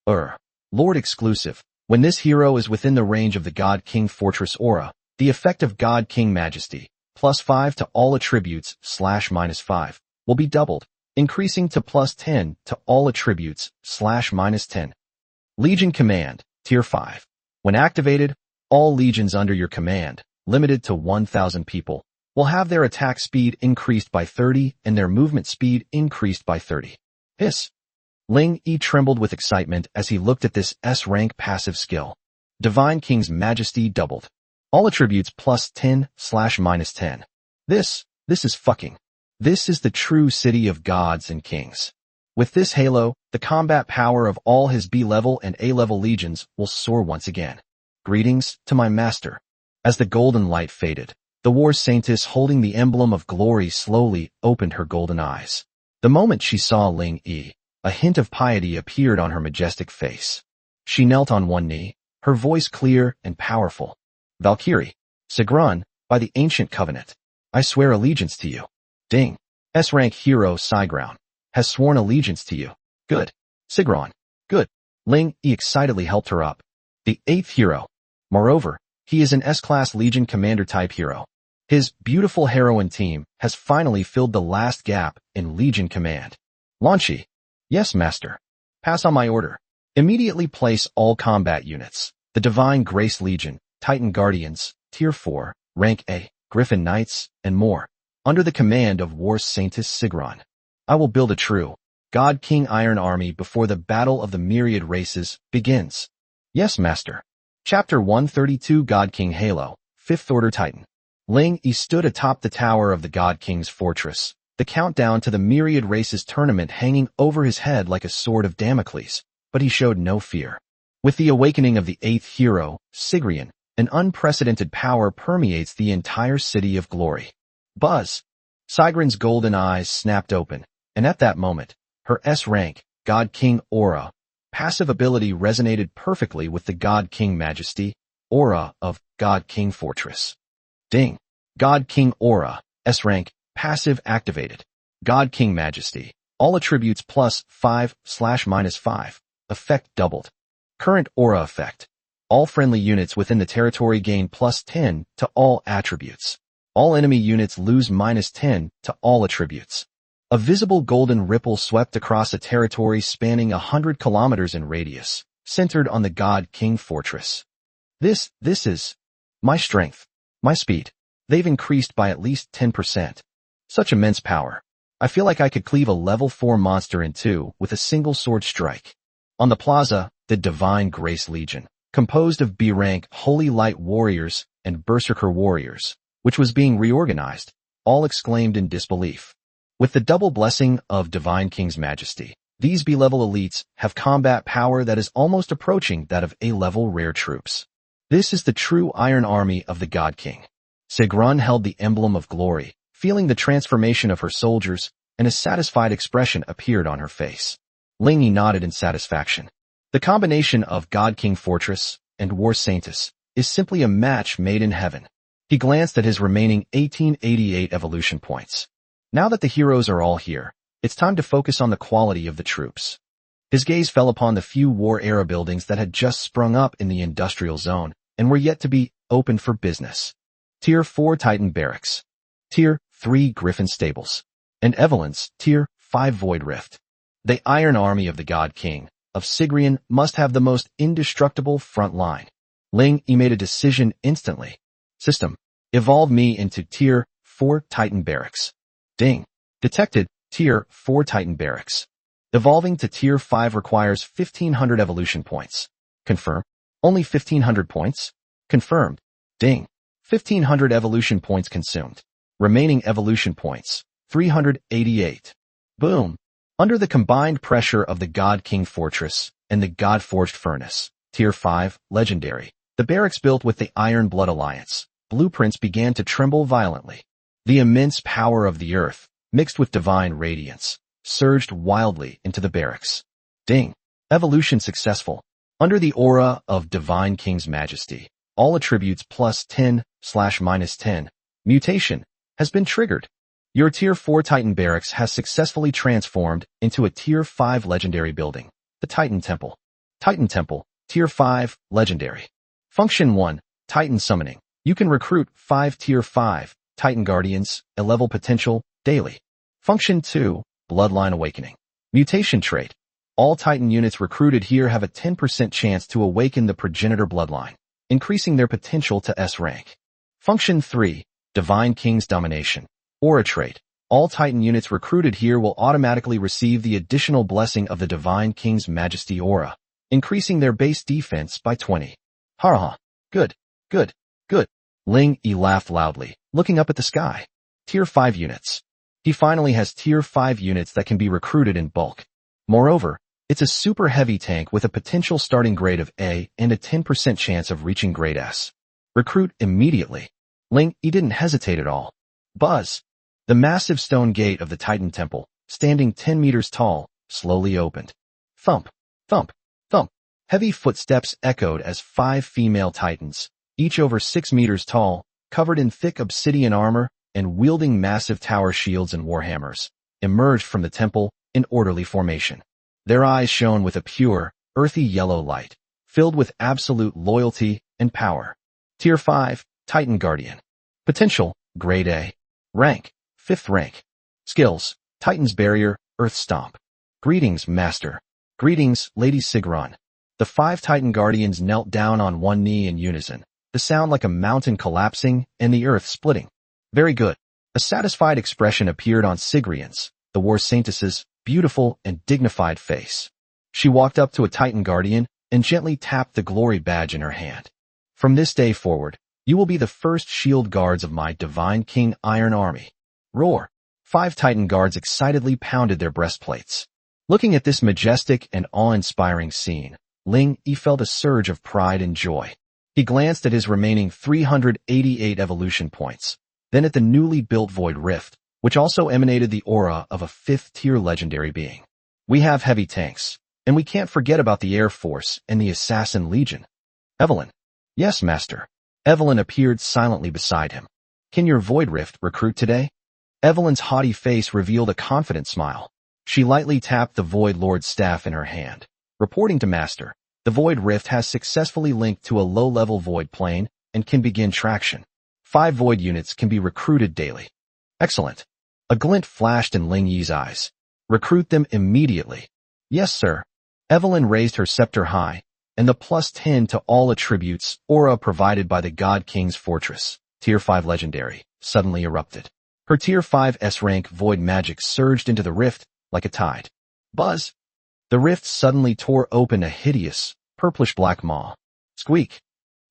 Lord Exclusive. When this hero is within the range of the God King Fortress Aura, the effect of God King Majesty, +5 to all attributes /-5, will be doubled, increasing to +10 to all attributes /-10. Legion Command, Tier 5. When activated, all legions under your command, limited to 1,000 people, will have their attack speed increased by 30 and their movement speed increased by 30. Hiss. Ling Yi trembled with excitement as he looked at this S-Rank passive skill. Divine King's Majesty doubled. All attributes +10 /-10. This is fucking. This is the true city of gods and kings. With this halo, the combat power of all his B-level and A-level legions will soar once again. Greetings to my master. As the golden light faded, the War Saintess holding the emblem of glory slowly opened her golden eyes. The moment she saw Ling Yi, a hint of piety appeared on her majestic face. She knelt on one knee, her voice clear and powerful. Valkyrie, Sigrun, by the ancient covenant, I swear allegiance to you. Ding. S-Rank hero Sigrun has sworn allegiance to you. Good. Sigrun. Good. Ling Yi excitedly helped her up. The 8th hero. Moreover, he is an S-Class Legion Commander type hero. His beautiful heroine team has finally filled the last gap in Legion Command. Launchi. Yes, Master. Pass on my order. Immediately place all combat units, the Divine Grace Legion, Titan Guardians, Tier 4, Rank A, Griffin Knights, and more, under the command of War Saintess Sigrun. I will build a true God King Iron Army before the Battle of the Myriad Races begins. Yes, Master. Chapter 132 God King Halo, 5th Order Titan. Ling Yi stood atop the tower of the God King's fortress, the countdown to the Myriad Races tournament hanging over his head like a sword of Damocles, but he showed no fear. With the awakening of the 8th hero, Sigrun, an unprecedented power permeates the entire city of glory. Buzz! Sigrun's golden eyes snapped open, and at that moment, her S-Rank, God King Aura, passive ability resonated perfectly with the God King Majesty, Aura of God King Fortress. Ding! God King Aura, S-Rank, passive activated. God King Majesty, all attributes +5 /-5, effect doubled. Current Aura effect. All friendly units within the territory gain +10 to all attributes. All enemy units lose -10 to all attributes. A visible golden ripple swept across a territory spanning 100 kilometers in radius, centered on the God King Fortress. This is my strength, my speed. They've increased by at least 10%. Such immense power. I feel like I could cleave a level 4 monster in two with a single sword strike. On the plaza, the Divine Grace Legion, composed of B-rank Holy Light Warriors and Berserker Warriors, which was being reorganized, all exclaimed in disbelief. With the double blessing of Divine King's Majesty, these B-level elites have combat power that is almost approaching that of A-level rare troops. This is the true Iron Army of the God King. Sigrun held the emblem of glory, feeling the transformation of her soldiers, and a satisfied expression appeared on her face. Ling Yi nodded in satisfaction. The combination of God King Fortress and War Saintess is simply a match made in heaven. He glanced at his remaining 1888 evolution points. Now that the heroes are all here, it's time to focus on the quality of the troops. His gaze fell upon the few war-era buildings that had just sprung up in the industrial zone and were yet to be opened for business. Tier 4 Titan Barracks. Tier 3 Griffin Stables. And Evelyn's Tier 5 Void Rift. The Iron Army of the God King of Sigrun must have the most indestructible front line. Ling Yi made a decision instantly. System. Evolve me into Tier 4 Titan Barracks. Ding. Detected. Tier 4 Titan Barracks. Evolving to Tier 5 requires 1,500 evolution points. Confirm. Only 1,500 points? Confirmed. Ding. 1,500 evolution points consumed. Remaining evolution points, 388. Boom. Under the combined pressure of the God King Fortress and the God Forged Furnace, Tier 5, Legendary. The barracks built with the Iron Blood Alliance. Blueprints began to tremble violently. The immense power of the earth, mixed with divine radiance, surged wildly into the barracks. Ding! Evolution successful. Under the aura of Divine King's Majesty, all attributes +10/-10 mutation has been triggered. Your Tier 4 Titan Barracks has successfully transformed into a Tier 5 Legendary building, the Titan Temple. Titan Temple, Tier 5, Legendary. Function 1, Titan Summoning. You can recruit 5 Tier 5 Titan Guardians, a level potential, daily. Function 2, Bloodline Awakening. Mutation Trait. All Titan units recruited here have a 10% chance to awaken the progenitor bloodline, increasing their potential to S rank. Function 3, Divine King's Domination. Aura Trait. All Titan units recruited here will automatically receive the additional blessing of the Divine King's Majesty Aura, increasing their base defense by 20. Ha. Good. Ling Yi laughed loudly, looking up at the sky. Tier 5 units. He finally has Tier 5 units that can be recruited in bulk. Moreover, it's a super heavy tank with a potential starting grade of A and a 10% chance of reaching grade S. Recruit immediately. Ling Yi didn't hesitate at all. Buzz! The massive stone gate of the Titan Temple, standing 10 meters tall, slowly opened. Thump, thump, thump. Heavy footsteps echoed as 5 female Titans, each over 6 meters tall, covered in thick obsidian armor and wielding massive tower shields and warhammers, emerged from the temple in orderly formation. Their eyes shone with a pure, earthy yellow light, filled with absolute loyalty and power. Tier 5, Titan Guardian. Potential, Grade A. Rank, 5th rank. Skills, Titan's Barrier, Earth Stomp. Greetings, Master. Greetings, Lady Sigron. The 5 Titan Guardians knelt down on one knee in unison, the sound like a mountain collapsing and the earth splitting. Very good. A satisfied expression appeared on Sigrion's, the War Saintess's, beautiful and dignified face. She walked up to a Titan Guardian and gently tapped the glory badge in her hand. From this day forward, you will be the first shield guards of my Divine King Iron Army. Roar! 5 Titan guards excitedly pounded their breastplates. Looking at this majestic and awe-inspiring scene, Ling Yi felt a surge of pride and joy. He glanced at his remaining 388 evolution points, then at the newly built Void Rift, which also emanated the aura of a 5th-tier legendary being. We have heavy tanks, and we can't forget about the Air Force and the Assassin Legion. Evelyn. Yes, Master. Evelyn appeared silently beside him. Can your Void Rift recruit today? Evelyn's haughty face revealed a confident smile. She lightly tapped the Void Lord's staff in her hand. Reporting to Master, the Void Rift has successfully linked to a low-level Void plane and can begin traction. 5 Void units can be recruited daily. Excellent. A glint flashed in Ling Yi's eyes. Recruit them immediately. Yes, sir. Evelyn raised her scepter high, and the +10 to all attributes aura provided by the God King's Fortress, Tier 5 Legendary, suddenly erupted. Her Tier 5 S-rank Void magic surged into the rift like a tide. Buzz! The rift suddenly tore open a hideous, purplish-black maw. Squeak!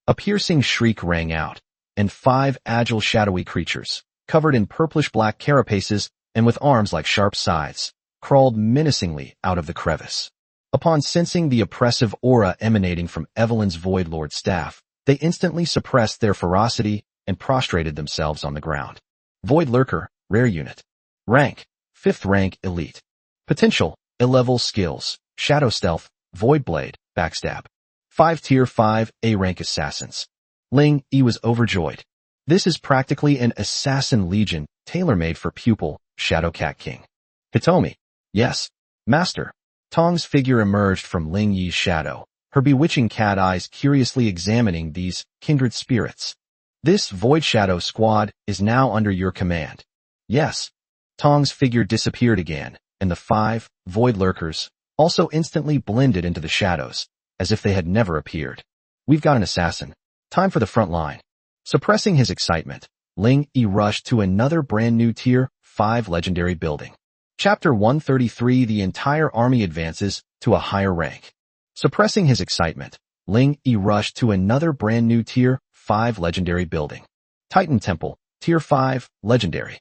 A piercing shriek rang out, and 5 agile shadowy creatures, covered in purplish-black carapaces and with arms like sharp scythes, crawled menacingly out of the crevice. Upon sensing the oppressive aura emanating from Evelyn's Void Lord staff, they instantly suppressed their ferocity and prostrated themselves on the ground. Void Lurker, Rare Unit. Rank, 5th rank Elite. Potential, A-level skills, Shadow Stealth, Void Blade, Backstab. 5 Tier 5 A-rank Assassins. Ling Yi was overjoyed. This is practically an Assassin Legion, tailor-made for pupil, Shadow Cat King. Hitomi. Yes, Master. Tong's figure emerged from Ling Yi's shadow, her bewitching cat eyes curiously examining these kindred spirits. This Void Shadow squad is now under your command. Yes. Tong's figure disappeared again, and the 5 Void Lurkers also instantly blended into the shadows, as if they had never appeared. We've got an assassin. Time for the front line. Suppressing his excitement, Ling Yi rushed to another brand new Tier 5 legendary building. Chapter 133 The entire army advances to a higher rank. Suppressing his excitement, Ling Yi rushed to another brand new Tier 5 legendary building. Titan Temple, Tier 5, Legendary.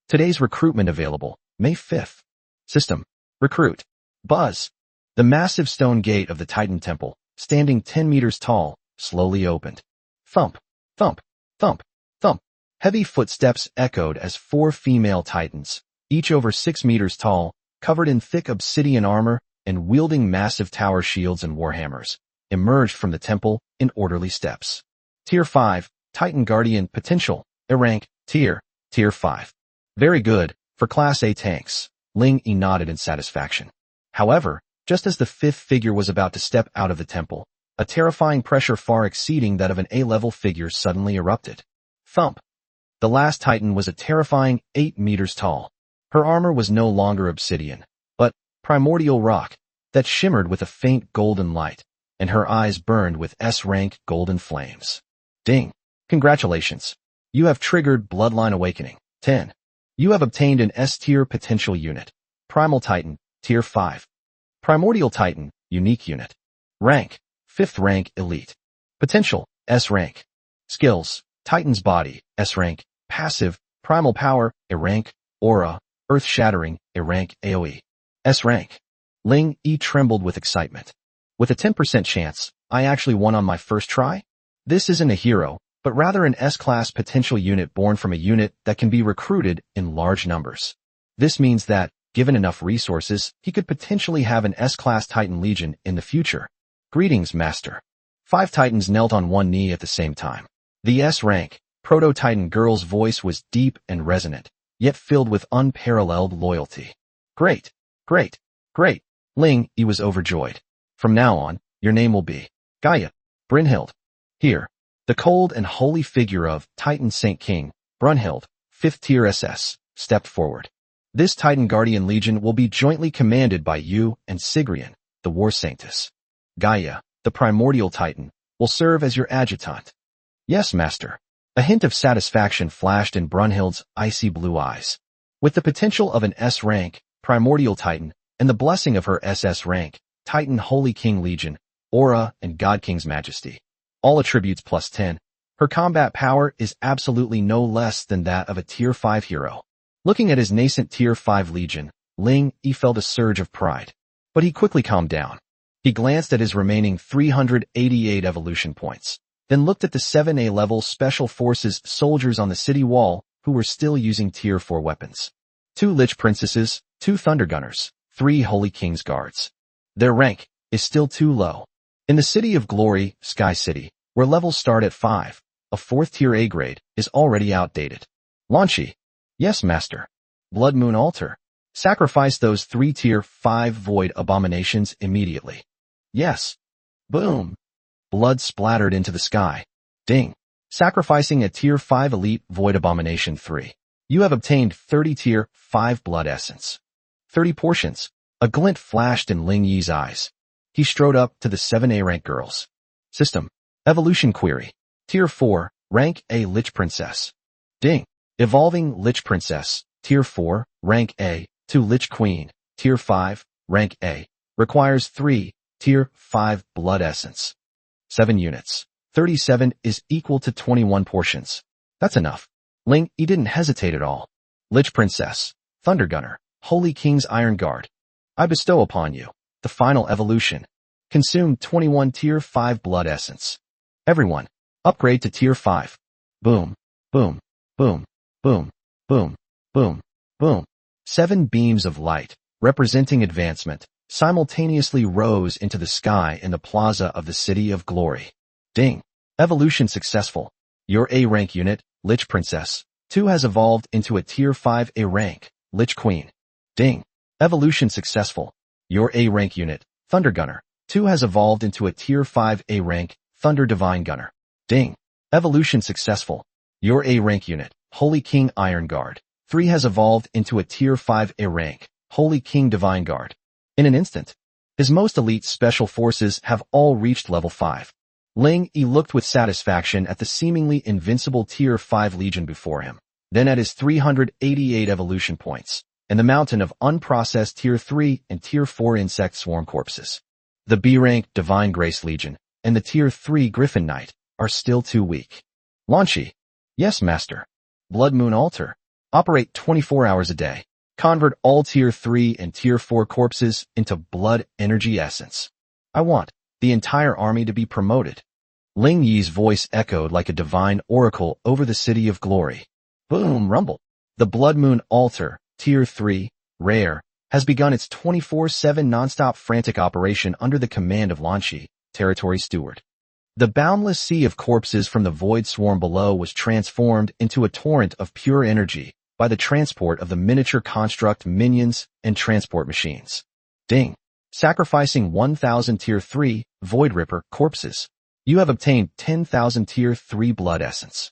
Today's recruitment available, May 5th. System. Recruit. Buzz. The massive stone gate of the Titan Temple, standing 10 meters tall, slowly opened. Thump, thump, thump, thump. Heavy footsteps echoed as 4 female titans, each over 6 meters tall, covered in thick obsidian armor and wielding massive tower shields and warhammers, emerged from the temple in orderly steps. Tier 5, Titan Guardian Potential, A rank, Tier 5. Very good, for Class A tanks. Ling Yi nodded in satisfaction. However, just as the 5th figure was about to step out of the temple, a terrifying pressure far exceeding that of an A-level figure suddenly erupted. Thump. The last Titan was a terrifying 8 meters tall. Her armor was no longer obsidian, but primordial rock that shimmered with a faint golden light, and her eyes burned with S-rank golden flames. Ding. Congratulations. You have triggered Bloodline Awakening. 10. You have obtained an S-tier potential unit. Primal Titan, Tier 5. Primordial Titan, Unique Unit. Rank, 5th rank Elite. Potential, S rank. Skills, Titan's Body, S rank. Passive, Primal Power, A rank. Aura, Earth-Shattering, A rank AoE. S rank. Ling Yi trembled with excitement. With a 10% chance, I actually won on my first try? This isn't a hero, but rather an S-class potential unit born from a unit that can be recruited in large numbers. This means that, given enough resources, he could potentially have an S-class Titan Legion in the future. Greetings, Master. 5 Titans knelt on one knee at the same time. The S-rank, Proto-Titan girl's voice was deep and resonant, yet filled with unparalleled loyalty. Great, great, great. Ling Yi was overjoyed. From now on, your name will be Gaia Brynhild. Here, the cold and holy figure of Titan Saint King, Brunhild, 5th tier SS, stepped forward. This Titan Guardian Legion will be jointly commanded by you and Sigrian, the War Sanctus. Gaia, the Primordial Titan, will serve as your adjutant. Yes, Master. A hint of satisfaction flashed in Brunhild's icy blue eyes. With the potential of an S-rank, Primordial Titan, and the blessing of her SS rank, Titan Holy King Legion, Aura, and God King's Majesty, all attributes plus 10, her combat power is absolutely no less than that of a Tier 5 hero. Looking at his nascent Tier 5 Legion, Ling Yi felt a surge of pride. But he quickly calmed down. He glanced at his remaining 388 evolution points, then looked at the 7A level Special Forces soldiers on the city wall who were still using Tier 4 weapons. 2 Lich Princesses, 2 Thunder Gunners, 3 Holy King's Guards. Their rank is still too low. In the City of Glory, Sky City, where levels start at 5, a 4th tier A grade is already outdated. Launchy. Yes, Master. Blood Moon Altar. Sacrifice those 3 tier 5 void abominations immediately. Yes. Boom. Blood splattered into the sky. Ding. Sacrificing a tier 5 elite void abomination 3. You have obtained 30 tier 5 blood essence. 30 portions. A glint flashed in Ling Yi's eyes. He strode up to the 7A rank girls. System. Evolution query. Tier 4, rank A Lich Princess. Ding. Evolving Lich Princess, Tier 4, rank A, to Lich Queen, Tier 5, rank A. Requires 3, Tier 5 blood essence. 7 units. 37 is equal to 21 portions. That's enough. Ling Yi didn't hesitate at all. Lich Princess, Thunder Gunner, Holy King's Iron Guard. I bestow upon you the final evolution. Consume 21 Tier 5 blood essence. Everyone, upgrade to Tier 5. Boom, boom, boom, boom, boom, boom, boom. 7 beams of light, representing advancement, simultaneously rose into the sky in the plaza of the City of Glory. Ding. Evolution successful. Your A-rank unit, Lich Princess, 2 has evolved into a Tier 5 A-rank, Lich Queen. Ding. Evolution successful. Your A-rank unit, Thunder Gunner, 2 has evolved into a Tier 5 A-rank, Thunder Divine Gunner. Ding. Evolution successful. Your A-rank unit, Holy King Iron Guard, 3 has evolved into a Tier 5 A-rank, Holy King Divine Guard. In an instant, his most elite special forces have all reached level 5. Ling Yi looked with satisfaction at the seemingly invincible Tier 5 Legion before him, then at his 388 evolution points, and the mountain of unprocessed Tier 3 and Tier 4 insect swarm corpses. The B-rank Divine Grace Legion and the Tier 3 Griffin Knight are still too weak. Launchy. Yes, Master. Blood Moon Altar. Operate 24 hours a day. Convert all Tier 3 and Tier 4 corpses into blood energy essence. I want the entire army to be promoted. Ling Yi's voice echoed like a divine oracle over the city of glory. Boom, rumble. The Blood Moon Altar, Tier 3, Rare, has begun its 24/7 non-stop frantic operation under the command of Lanchi, territory steward. The boundless sea of corpses from the void swarm below was transformed into a torrent of pure energy by the transport of the miniature construct minions and transport machines. Ding. Sacrificing 1,000 Tier 3, Void Ripper, corpses. You have obtained 10,000 Tier 3 blood essence.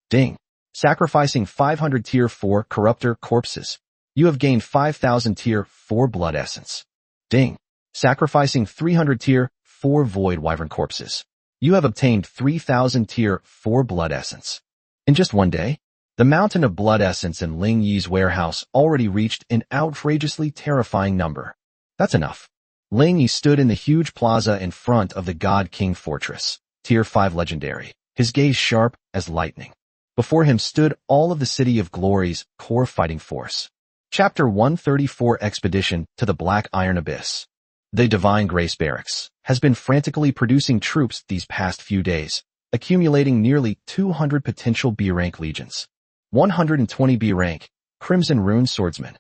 Ding. Sacrificing 500 Tier 4 corruptor corpses. You have gained 5,000 Tier 4 blood essence. Ding. Sacrificing 300 Tier 4 void wyvern corpses. You have obtained 3,000 Tier 4 blood essence. In just one day, the mountain of blood essence in Ling Yi's warehouse already reached an outrageously terrifying number. That's enough. Ling Yi stood in the huge plaza in front of the God King Fortress, Tier 5 legendary, his gaze sharp as lightning. Before him stood all of the City of Glory's core fighting force. Chapter 134 Expedition to the Black Iron Abyss. The Divine Grace Barracks has been frantically producing troops these past few days, accumulating nearly 200 potential B-rank legions. 120 B-rank, Crimson Rune Swordsmen.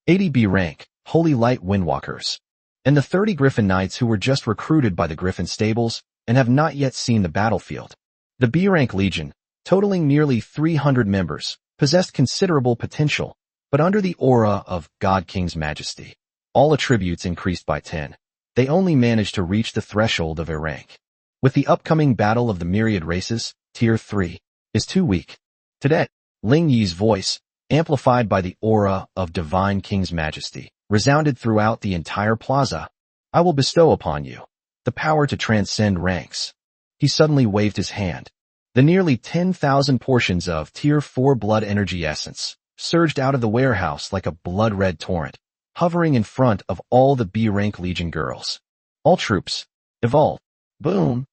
80 B-rank, Holy Light Windwalkers. And the 30 Griffin Knights who were just recruited by the Griffin stables and have not yet seen the battlefield. The B-rank legion, totaling nearly 300 members, possessed considerable potential, but under the aura of God King's majesty, all attributes increased by 10. They only managed to reach the threshold of A rank. With the upcoming battle of the myriad races, Tier 3 is too weak. Today, Ling Yi's voice, amplified by the aura of Divine King's majesty, resounded throughout the entire plaza. I will bestow upon you the power to transcend ranks. He suddenly waved his hand. The nearly 10,000 portions of Tier 4 blood energy essence surged out of the warehouse like a blood-red torrent, hovering in front of all the B-rank Legion girls. All troops, evolve. Boom.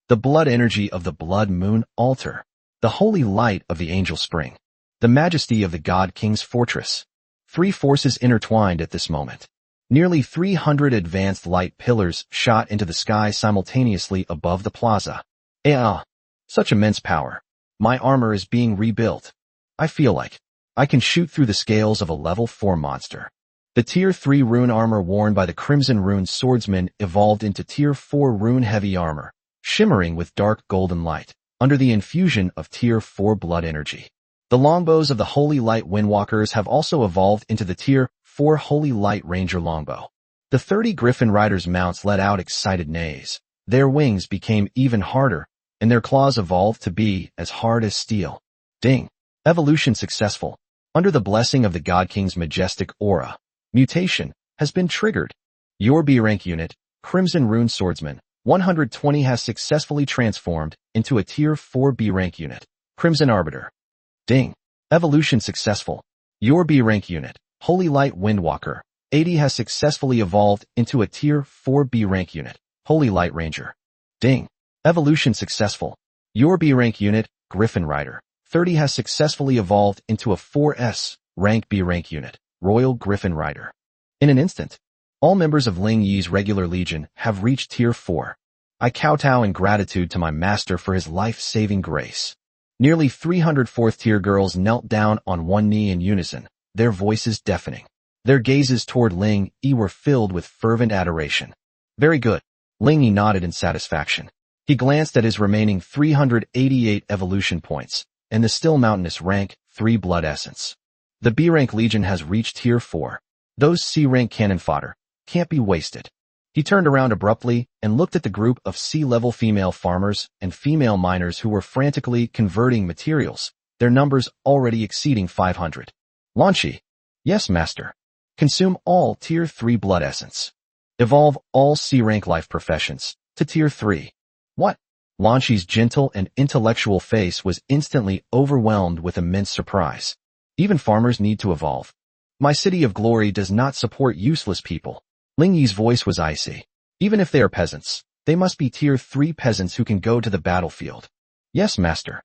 The blood energy of the Blood Moon Altar. The holy light of the Angel Spring. The majesty of the God King's Fortress. Three forces intertwined at this moment. Nearly 300 advanced light pillars shot into the sky simultaneously above the plaza. Such immense power. My armor is being rebuilt. I feel like I can shoot through the scales of a level 4 monster. The Tier 3 rune armor worn by the Crimson Rune Swordsman evolved into Tier 4 rune heavy armor, shimmering with dark golden light, under the infusion of Tier 4 blood energy. The longbows of the Holy Light Windwalkers have also evolved into the Tier 4 Holy Light Ranger longbow. The 30 Griffin Riders' mounts let out excited neighs. Their wings became even harder, and their claws evolved to be as hard as steel. Ding. Evolution successful. Under the blessing of the God King's majestic aura, mutation has been triggered. Your B-rank unit, Crimson Rune Swordsman, 120 has successfully transformed into a Tier 4 B-rank unit, Crimson Arbiter. Ding. Evolution successful. Your B-rank unit, Holy Light Windwalker, 80 has successfully evolved into a Tier 4 B-rank unit, Holy Light Ranger. Ding. Evolution successful. Your B-rank unit, Griffin Rider, 30 has successfully evolved into a 4S rank B-rank unit, Royal Griffin Rider. In an instant, all members of Ling Yi's regular legion have reached Tier 4. I kowtow in gratitude to my master for his life-saving grace. Nearly 300 fourth-tier girls knelt down on one knee in unison, their voices deafening. Their gazes toward Ling Yi were filled with fervent adoration. Very good. Ling Yi nodded in satisfaction. He glanced at his remaining 388 evolution points, and the still mountainous rank 3 blood essence. The B-rank legion has reached Tier 4. Those C-rank cannon fodder can't be wasted. He turned around abruptly and looked at the group of C-level female farmers and female miners who were frantically converting materials, their numbers already exceeding 500. Lanchi. Yes, master. Consume all Tier 3 blood essence. Evolve all C-rank life professions to Tier 3. What? Lanchi's gentle and intellectual face was instantly overwhelmed with immense surprise. Even farmers need to evolve. My City of Glory does not support useless people. Ling Yi's voice was icy. Even if they are peasants, they must be Tier 3 peasants who can go to the battlefield. Yes, master.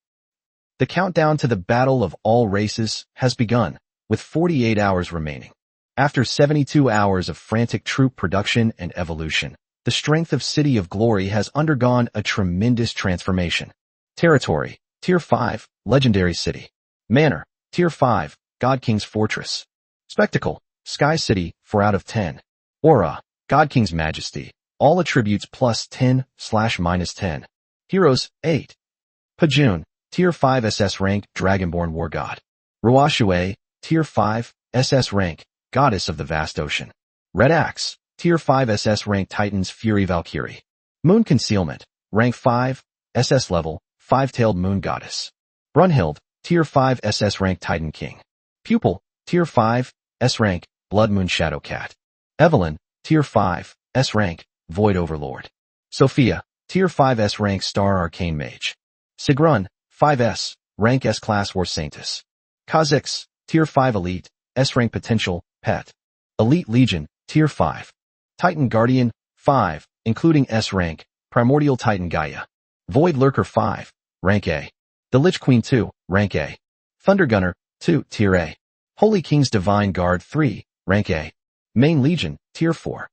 The countdown to the battle of all races has begun, with 48 hours remaining. After 72 hours of frantic troop production and evolution, The strength of City of Glory has undergone a tremendous transformation. Territory, Tier 5, Legendary City. Manor, Tier 5, God King's Fortress. Spectacle, Sky City, 4 out of 10. Aura, God King's Majesty. All attributes +10/-10. Heroes, 8. Pajun, Tier 5 SS rank, Dragonborn War God. Ruashue, Tier 5, SS rank, Goddess of the Vast Ocean. Red Axe, Tier 5 SS rank, Titan's Fury Valkyrie. Moon Concealment, rank 5, SS level, 5-tailed Moon Goddess. Brunhild, Tier 5 SS rank, Titan King. Pupil, Tier 5, S rank, Blood Moon Shadow Cat. Evelyn, Tier 5, S rank, Void Overlord. Sophia, Tier 5 S rank, Star Arcane Mage. Sigrun, 5S, rank S-Class War Saintess. Kha'Zix, Tier 5 Elite, S rank Potential, Pet. Elite Legion, Tier 5. Titan Guardian, 5, including S rank, Primordial Titan Gaia. Void Lurker 5, rank A. The Lich Queen 2, rank A. Thunder Gunner, 2, Tier A. Holy King's Divine Guard 3, rank A. Main Legion, Tier 4.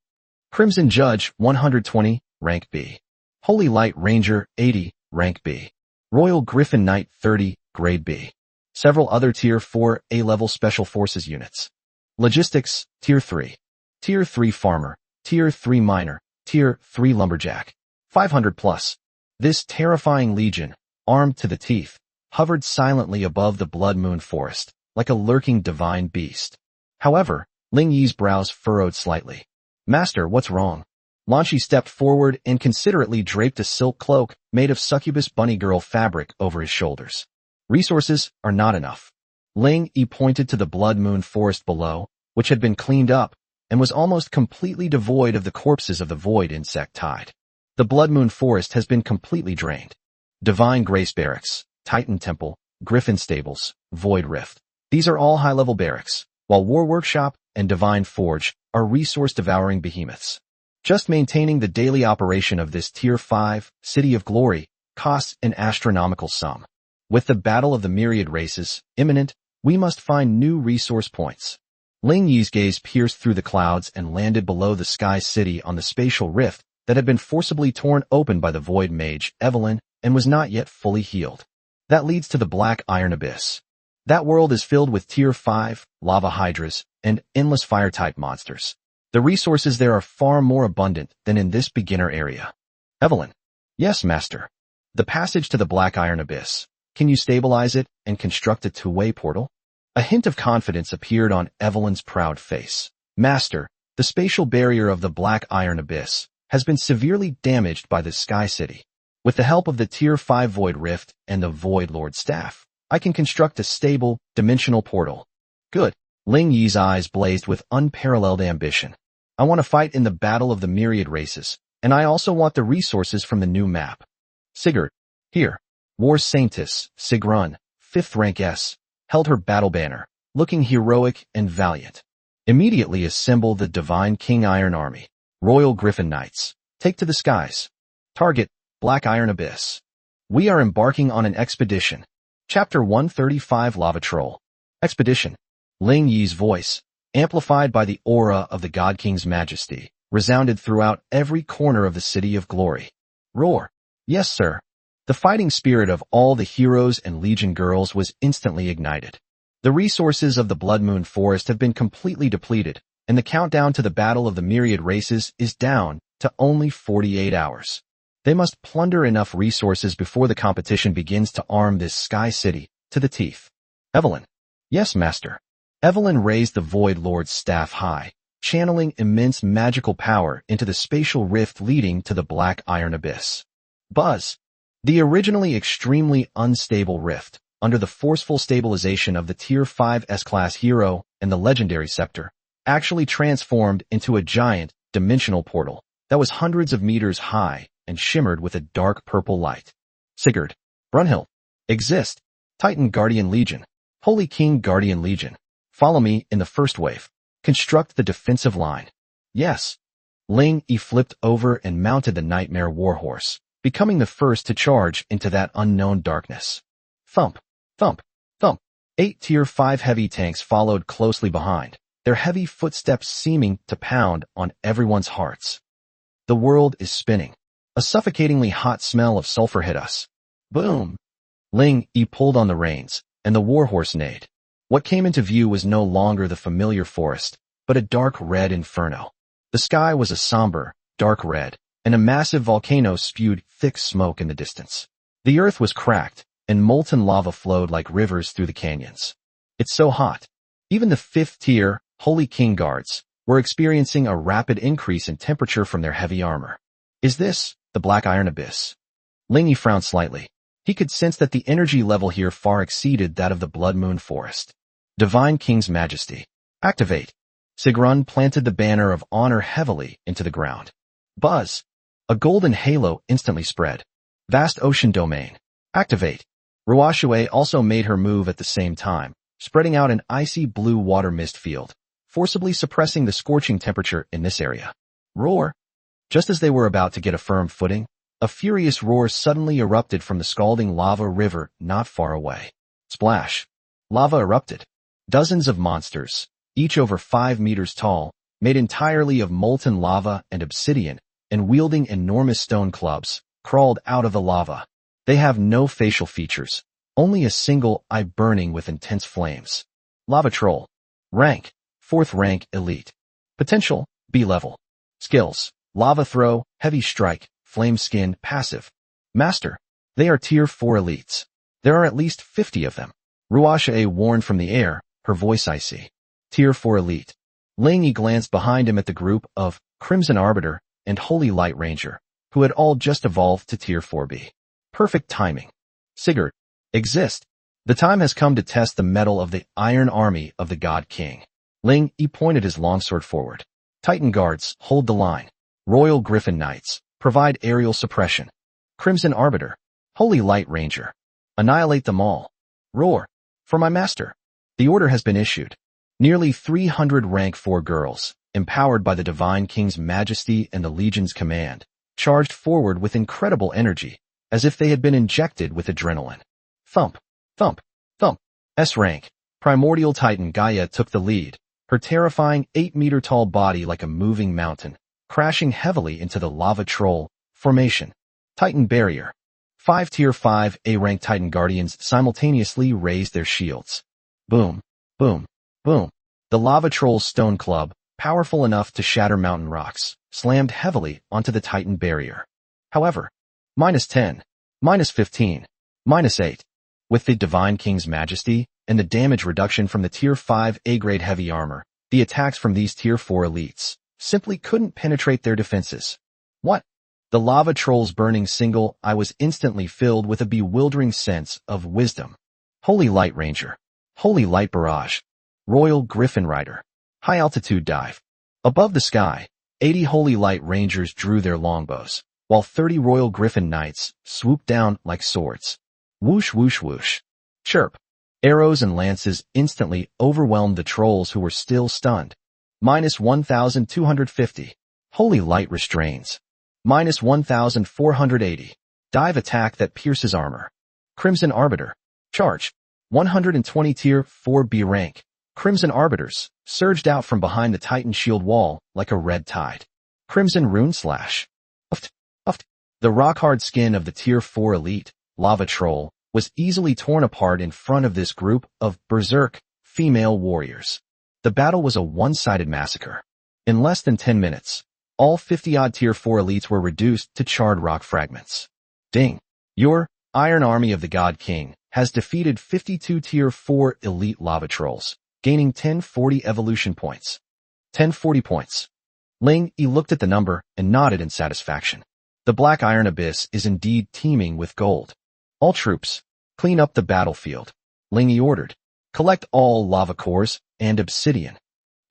Crimson Judge, 120, rank B. Holy Light Ranger, 80, rank B. Royal Griffin Knight, 30, grade B. Several other Tier 4 A-level Special Forces units. Logistics, Tier 3. Tier 3 Farmer, Tier 3 Miner, Tier 3 Lumberjack. 500 plus. This terrifying legion, armed to the teeth, hovered silently above the Blood Moon Forest, like a lurking divine beast. However, Ling Yi's brows furrowed slightly. Master, what's wrong? Lan Shi stepped forward and considerately draped a silk cloak made of succubus bunny girl fabric over his shoulders. Resources are not enough. Ling Yi pointed to the Blood Moon Forest below, which had been cleaned up, and was almost completely devoid of the corpses of the void insect tide. The Blood Moon Forest has been completely drained. Divine Grace Barracks, Titan Temple, Griffin Stables, Void Rift. These are all high-level barracks, while War Workshop and Divine Forge are resource-devouring behemoths. Just maintaining the daily operation of this Tier 5 City of Glory costs an astronomical sum. With the Battle of the Myriad Races imminent, we must find new resource points. Ling Yi's gaze pierced through the clouds and landed below the Sky City on the spatial rift that had been forcibly torn open by the Void Mage, Evelyn, and was not yet fully healed. That leads to the Black Iron Abyss. That world is filled with Tier 5, lava hydras, and endless fire-type monsters. The resources there are far more abundant than in this beginner area. Evelyn. Yes, Master. The passage to the Black Iron Abyss. Can you stabilize it and construct a two-way portal? A hint of confidence appeared on Evelyn's proud face. Master, the spatial barrier of the Black Iron Abyss has been severely damaged by the Sky City. With the help of the Tier 5 Void Rift and the Void Lord staff, I can construct a stable, dimensional portal. Good. Ling Yi's eyes blazed with unparalleled ambition. I want to fight in the Battle of the Myriad Races, and I also want the resources from the new map. Sigurd. Here. War Saintess, Sigrun, 5th rank S, held her battle banner, looking heroic and valiant. Immediately assemble the Divine King Iron Army. Royal Griffin Knights. Take to the skies. Target, Black Iron Abyss. We are embarking on an expedition. Chapter 135 Lava Troll. Expedition. Ling Yi's voice, amplified by the aura of the God King's majesty, resounded throughout every corner of the City of Glory. Roar. Yes, sir. The fighting spirit of all the heroes and Legion girls was instantly ignited. The resources of the Blood Moon Forest have been completely depleted, and the countdown to the Battle of the Myriad Races is down to only 48 hours. They must plunder enough resources before the competition begins to arm this Sky City to the teeth. Evelyn. Yes, Master. Evelyn raised the Void Lord's staff high, channeling immense magical power into the spatial rift leading to the Black Iron Abyss. Buzz. The originally extremely unstable rift, under the forceful stabilization of the Tier 5 S-Class hero and the Legendary Scepter, actually transformed into a giant, dimensional portal that was hundreds of meters high and shimmered with a dark purple light. Sigurd. Brunhild. Exist. Titan Guardian Legion. Holy King Guardian Legion. Follow me in the first wave. Construct the defensive line. Yes. Ling Yi flipped over and mounted the Nightmare Warhorse, becoming the first to charge into that unknown darkness. Thump, thump, thump. 8 Tier 5 heavy tanks followed closely behind, their heavy footsteps seeming to pound on everyone's hearts. The world is spinning. A suffocatingly hot smell of sulfur hit us. Boom! Ling Yi pulled on the reins, and the warhorse neighed. What came into view was no longer the familiar forest, but a dark red inferno. The sky was a somber, dark red, and a massive volcano spewed thick smoke in the distance. The earth was cracked, and molten lava flowed like rivers through the canyons. It's so hot. Even the 5th-tier, Holy King guards, were experiencing a rapid increase in temperature from their heavy armor. Is this the Black Iron Abyss? Ling Yi frowned slightly. He could sense that the energy level here far exceeded that of the Blood Moon Forest. Divine King's Majesty. Activate. Sigrun planted the banner of honor heavily into the ground. Buzz. A golden halo instantly spread. Vast Ocean Domain. Activate. Ruoxue also made her move at the same time, spreading out an icy blue water mist field, forcibly suppressing the scorching temperature in this area. Roar. Just as they were about to get a firm footing, a furious roar suddenly erupted from the scalding lava river not far away. Splash. Lava erupted. Dozens of monsters, each over 5 meters tall, made entirely of molten lava and obsidian, and wielding enormous stone clubs, crawled out of the lava. They have no facial features, only a single eye burning with intense flames. Lava Troll. Rank. 4th rank Elite. Potential. B level. Skills. Lava Throw, Heavy Strike, Flame Skin, Passive. Master. They are Tier 4 elites. There are at least 50 of them. Ruoxue warned from the air, her voice icy. Tier 4 elite. Ling Yi glanced behind him at the group of Crimson Arbiter and Holy Light Ranger, who had all just evolved to Tier 4B. Perfect timing. Sigurd. Exist. The time has come to test the mettle of the Iron Army of the God King. Ling Yi pointed his longsword forward. Titan Guards, hold the line. Royal Griffin Knights, provide aerial suppression. Crimson Arbiter. Holy Light Ranger. Annihilate them all. Roar. For my master. The order has been issued. Nearly 300 rank 4 girls, empowered by the Divine King's Majesty and the Legion's command, charged forward with incredible energy, as if they had been injected with adrenaline. Thump, thump, thump. S-rank, Primordial Titan Gaia took the lead, her terrifying 8-meter-tall body like a moving mountain, crashing heavily into the Lava Troll formation. Titan Barrier. 5 Tier 5 A-rank Titan Guardians simultaneously raised their shields. Boom, boom, boom. The Lava Troll's stone club, powerful enough to shatter mountain rocks, slammed heavily onto the Titan barrier. However, -10, -15, -8. With the Divine King's Majesty and the damage reduction from the Tier 5 A-grade heavy armor, the attacks from these Tier 4 elites simply couldn't penetrate their defenses. What? The Lava Troll's burning single eye was instantly filled with a bewildering sense of wisdom. Holy Light Ranger. Holy Light Barrage. Royal Griffin Rider. High-altitude dive. Above the sky, 80 Holy Light Rangers drew their longbows, while 30 Royal Griffin Knights swooped down like swords. Whoosh whoosh whoosh. Chirp. Arrows and lances instantly overwhelmed the trolls who were still stunned. -1,250. Holy Light Restrains. -1,480. Dive attack that pierces armor. Crimson Arbiter. Charge. 120 Tier 4B rank. Crimson Arbiters surged out from behind the Titan shield wall like a red tide. Crimson Rune Slash. Uft, uft. The rock-hard skin of the Tier 4 elite, Lava Troll, was easily torn apart in front of this group of berserk female warriors. The battle was a one-sided massacre. In less than 10 minutes, all 50-odd Tier 4 elites were reduced to charred rock fragments. Ding! Your Iron Army of the God King has defeated 52 Tier 4 elite lava trolls, gaining 1040 evolution points. 1040 points. Ling Yi looked at the number and nodded in satisfaction. The Black Iron Abyss is indeed teeming with gold. All troops, clean up the battlefield. Ling Yi ordered. Collect all lava cores and obsidian.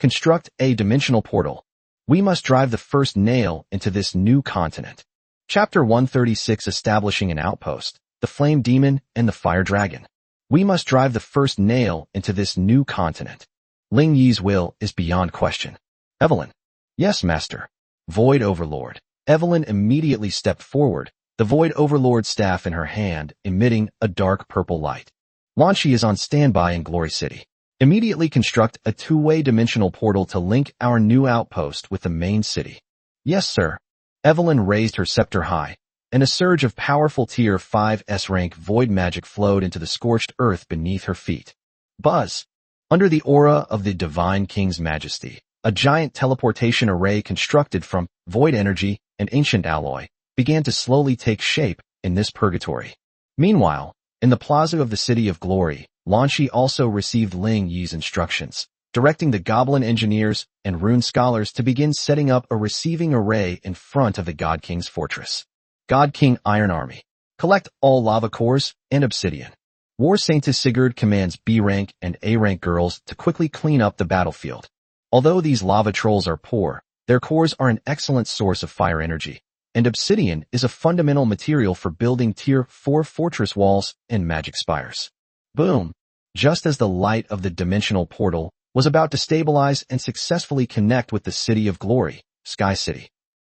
Construct a dimensional portal. We must drive the first nail into this new continent. Chapter 136 Establishing an Outpost, the Flame Demon and the Fire Dragon. We must drive the first nail into this new continent. Ling Yi's will is beyond question. Evelyn. Yes, Master. Void Overlord. Evelyn immediately stepped forward, the Void Overlord's staff in her hand, emitting a dark purple light. Lan Shi is on standby in Glory City. Immediately construct a two-way dimensional portal to link our new outpost with the main city. Yes, sir. Evelyn raised her scepter high, and a surge of powerful Tier 5 S-rank void magic flowed into the scorched earth beneath her feet. Buzz! Under the aura of the Divine King's Majesty, a giant teleportation array constructed from void energy and ancient alloy began to slowly take shape in this purgatory. Meanwhile, in the plaza of the City of Glory, Lan Shi also received Ling Yi's instructions, directing the goblin engineers and rune scholars to begin setting up a receiving array in front of the God King's fortress. God King Iron Army. Collect all lava cores and obsidian. War Saintess Sigurd commands B-rank and A-rank girls to quickly clean up the battlefield. Although these lava trolls are poor, their cores are an excellent source of fire energy, and obsidian is a fundamental material for building Tier 4 fortress walls and magic spires. Boom! Just as the light of the dimensional portal was about to stabilize and successfully connect with the City of Glory, Sky City.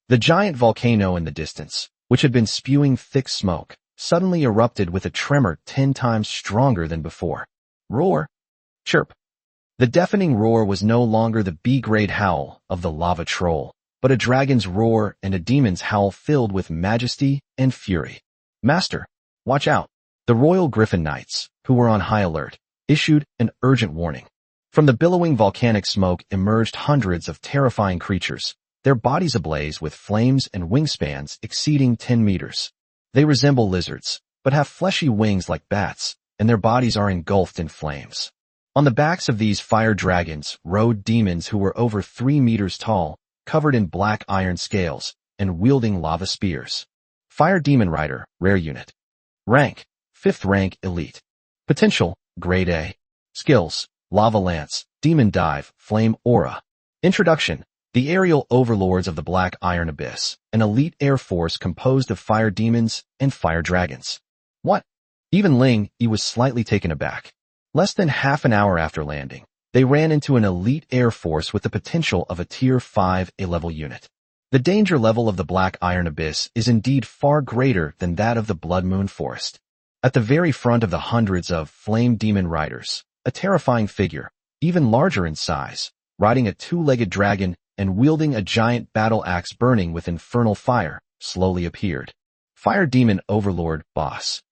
The giant volcano in the distance, which had been spewing thick smoke, suddenly erupted with a tremor 10 times stronger than before. Roar! Chirp! The deafening roar was no longer the B-grade howl of the lava troll, but a dragon's roar and a demon's howl filled with majesty and fury. Master, watch out! The Royal Griffin Knights, who were on high alert, issued an urgent warning. From the billowing volcanic smoke emerged hundreds of terrifying creatures, their bodies ablaze with flames and wingspans exceeding 10 meters. They resemble lizards, but have fleshy wings like bats, and their bodies are engulfed in flames. On the backs of these fire dragons rode demons who were over 3 meters tall, covered in black iron scales, and wielding lava spears. Fire Demon Rider, Rare Unit. Rank, 5th rank Elite. Potential, Grade A. Skills, Lava Lance, Demon Dive, Flame Aura. Introduction. The aerial overlords of the Black Iron Abyss, an elite air force composed of fire demons and fire dragons. What? Even Ling Yi was slightly taken aback. Less than half an hour after landing, they ran into an elite air force with the potential of a Tier 5 A-level unit. The danger level of the Black Iron Abyss is indeed far greater than that of the Blood Moon Forest. At the very front of the hundreds of Flame Demon Riders, a terrifying figure, even larger in size, riding a 2-legged dragon and wielding a giant battle axe burning with infernal fire, slowly appeared. Fire Demon Overlord Boss.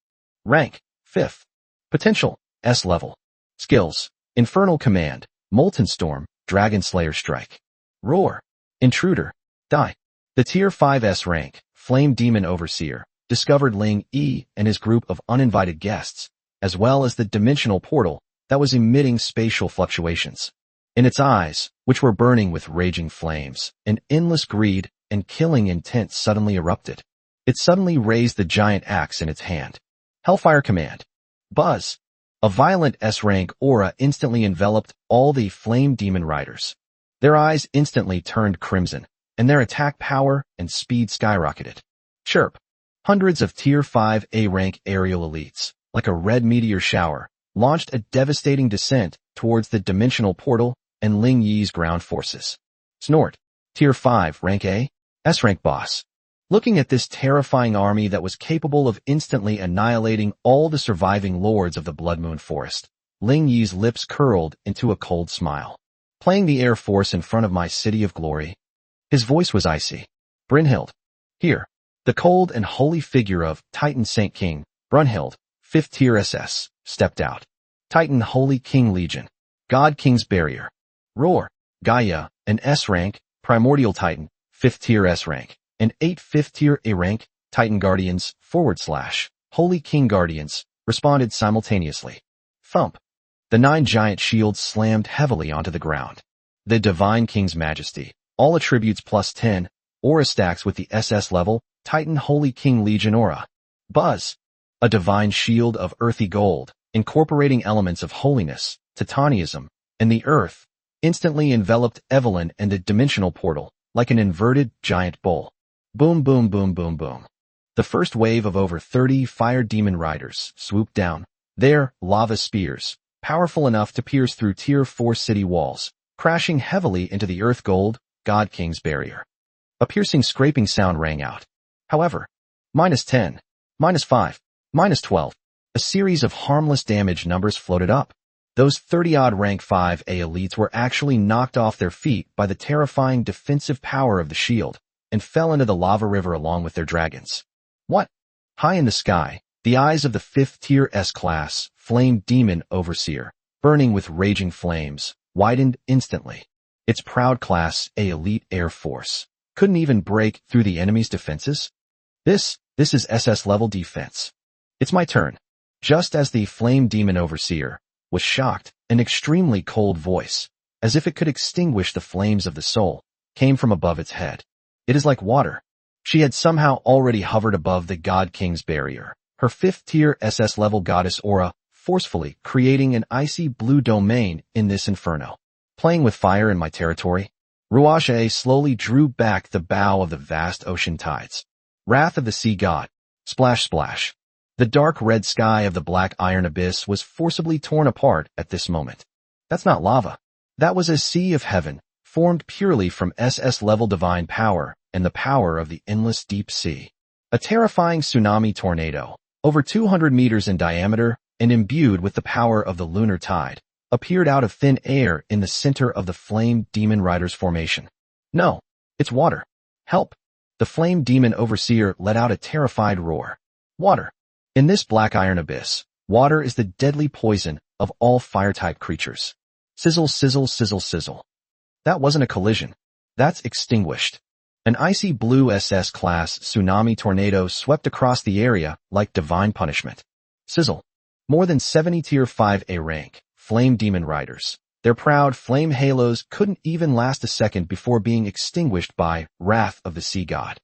Rank, 5th. Potential, S-level. Skills, Infernal Command, Molten Storm, Dragon Slayer Strike. Roar. Intruder. Die. The Tier 5 S-rank, Flame Demon Overseer, discovered Ling Yi and his group of uninvited guests, as well as the dimensional portal that was emitting spatial fluctuations. In its eyes, which were burning with raging flames, an endless greed and killing intent suddenly erupted. It suddenly raised the giant axe in its hand. Hellfire Command. Buzz. A violent S-rank aura instantly enveloped all the Flame Demon Riders. Their eyes instantly turned crimson, and their attack power and speed skyrocketed. Chirp. Hundreds of Tier 5 A-rank aerial elites, like a red meteor shower, launched a devastating descent towards the dimensional portal and Ling Yi's ground forces. Snort. Tier 5 Rank A, S-rank boss. Looking at this terrifying army that was capable of instantly annihilating all the surviving lords of the Blood Moon Forest, Ling Yi's lips curled into a cold smile. Playing the Air Force in front of my City of Glory. His voice was icy. Brynhild. Here. The cold and holy figure of Titan Saint King, Brynhild, 5th Tier SS, stepped out. Titan Holy King Legion. God King's Barrier. Roar. Gaia, an S-rank, Primordial Titan, 5th Tier S-rank, and 8 5th Tier A-rank, Titan Guardians, / Holy King Guardians, responded simultaneously. Thump. The 9 giant shields slammed heavily onto the ground. The Divine King's Majesty, all attributes +10, aura stacks with the SS level, Titan Holy King Legion aura. Buzz. A divine shield of earthy gold, incorporating elements of holiness, titanism, and the earth, instantly enveloped Evelyn and the dimensional portal, like an inverted giant bowl. Boom boom boom boom boom. The first wave of over 30 fire demon riders swooped down, their lava spears, powerful enough to pierce through Tier 4 city walls, crashing heavily into the Earth Gold, God King's barrier. A piercing scraping sound rang out. However, -10, -5, -12, a series of harmless damage numbers floated up. Those 30-odd rank 5A elites were actually knocked off their feet by the terrifying defensive power of the shield, and fell into the lava river along with their dragons. What? High in the sky, the eyes of the 5th-tier S-class flame demon overseer, burning with raging flames, widened instantly. Its proud class A elite air force couldn't even break through the enemy's defenses? This is SS-level defense. It's my turn. Just as the flame demon overseer was shocked, an extremely cold voice, as if it could extinguish the flames of the soul, came from above its head. It is like water. She had somehow already hovered above the God King's barrier, her 5th-tier SS-level goddess aura forcefully creating an icy blue domain in this inferno. Playing with fire in my territory, Ruashe slowly drew back the bow of the vast ocean tides. Wrath of the Sea God. Splash splash. The dark red sky of the black iron abyss was forcibly torn apart at this moment. That's not lava. That was a sea of heaven, formed purely from SS-level divine power and the power of the endless deep sea. A terrifying tsunami tornado, over 200 meters in diameter and imbued with the power of the lunar tide, appeared out of thin air in the center of the flame demon rider's formation. No, it's water. Help! The flame demon overseer let out a terrified roar. Water. In this black iron abyss, water is the deadly poison of all fire-type creatures. Sizzle, sizzle, sizzle, sizzle. That wasn't a collision. That's extinguished. An icy blue SS-class tsunami tornado swept across the area like divine punishment. Sizzle. More than 70 Tier 5A rank, flame demon riders. Their proud flame halos couldn't even last a second before being extinguished by Wrath of the Sea God.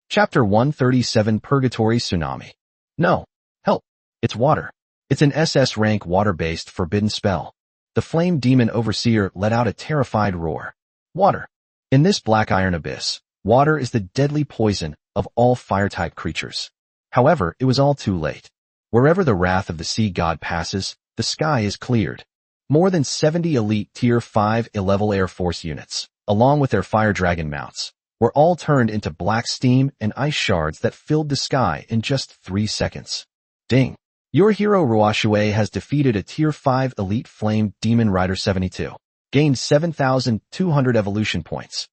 Chapter 137 Purgatory Tsunami. No. Help. It's water. It's an SS rank water-based forbidden spell. The flame demon overseer let out a terrified roar. Water. In this black iron abyss, water is the deadly poison of all fire-type creatures. However, it was all too late. Wherever the Wrath of the Sea God passes, the sky is cleared. More than 70 elite Tier 5 level Air Force units, along with their fire dragon mounts, were all turned into black steam and ice shards that filled the sky in just 3 seconds. Ding! Your hero Ruashue has defeated a Tier 5 elite flame demon rider 72. Gained 7,200 evolution points.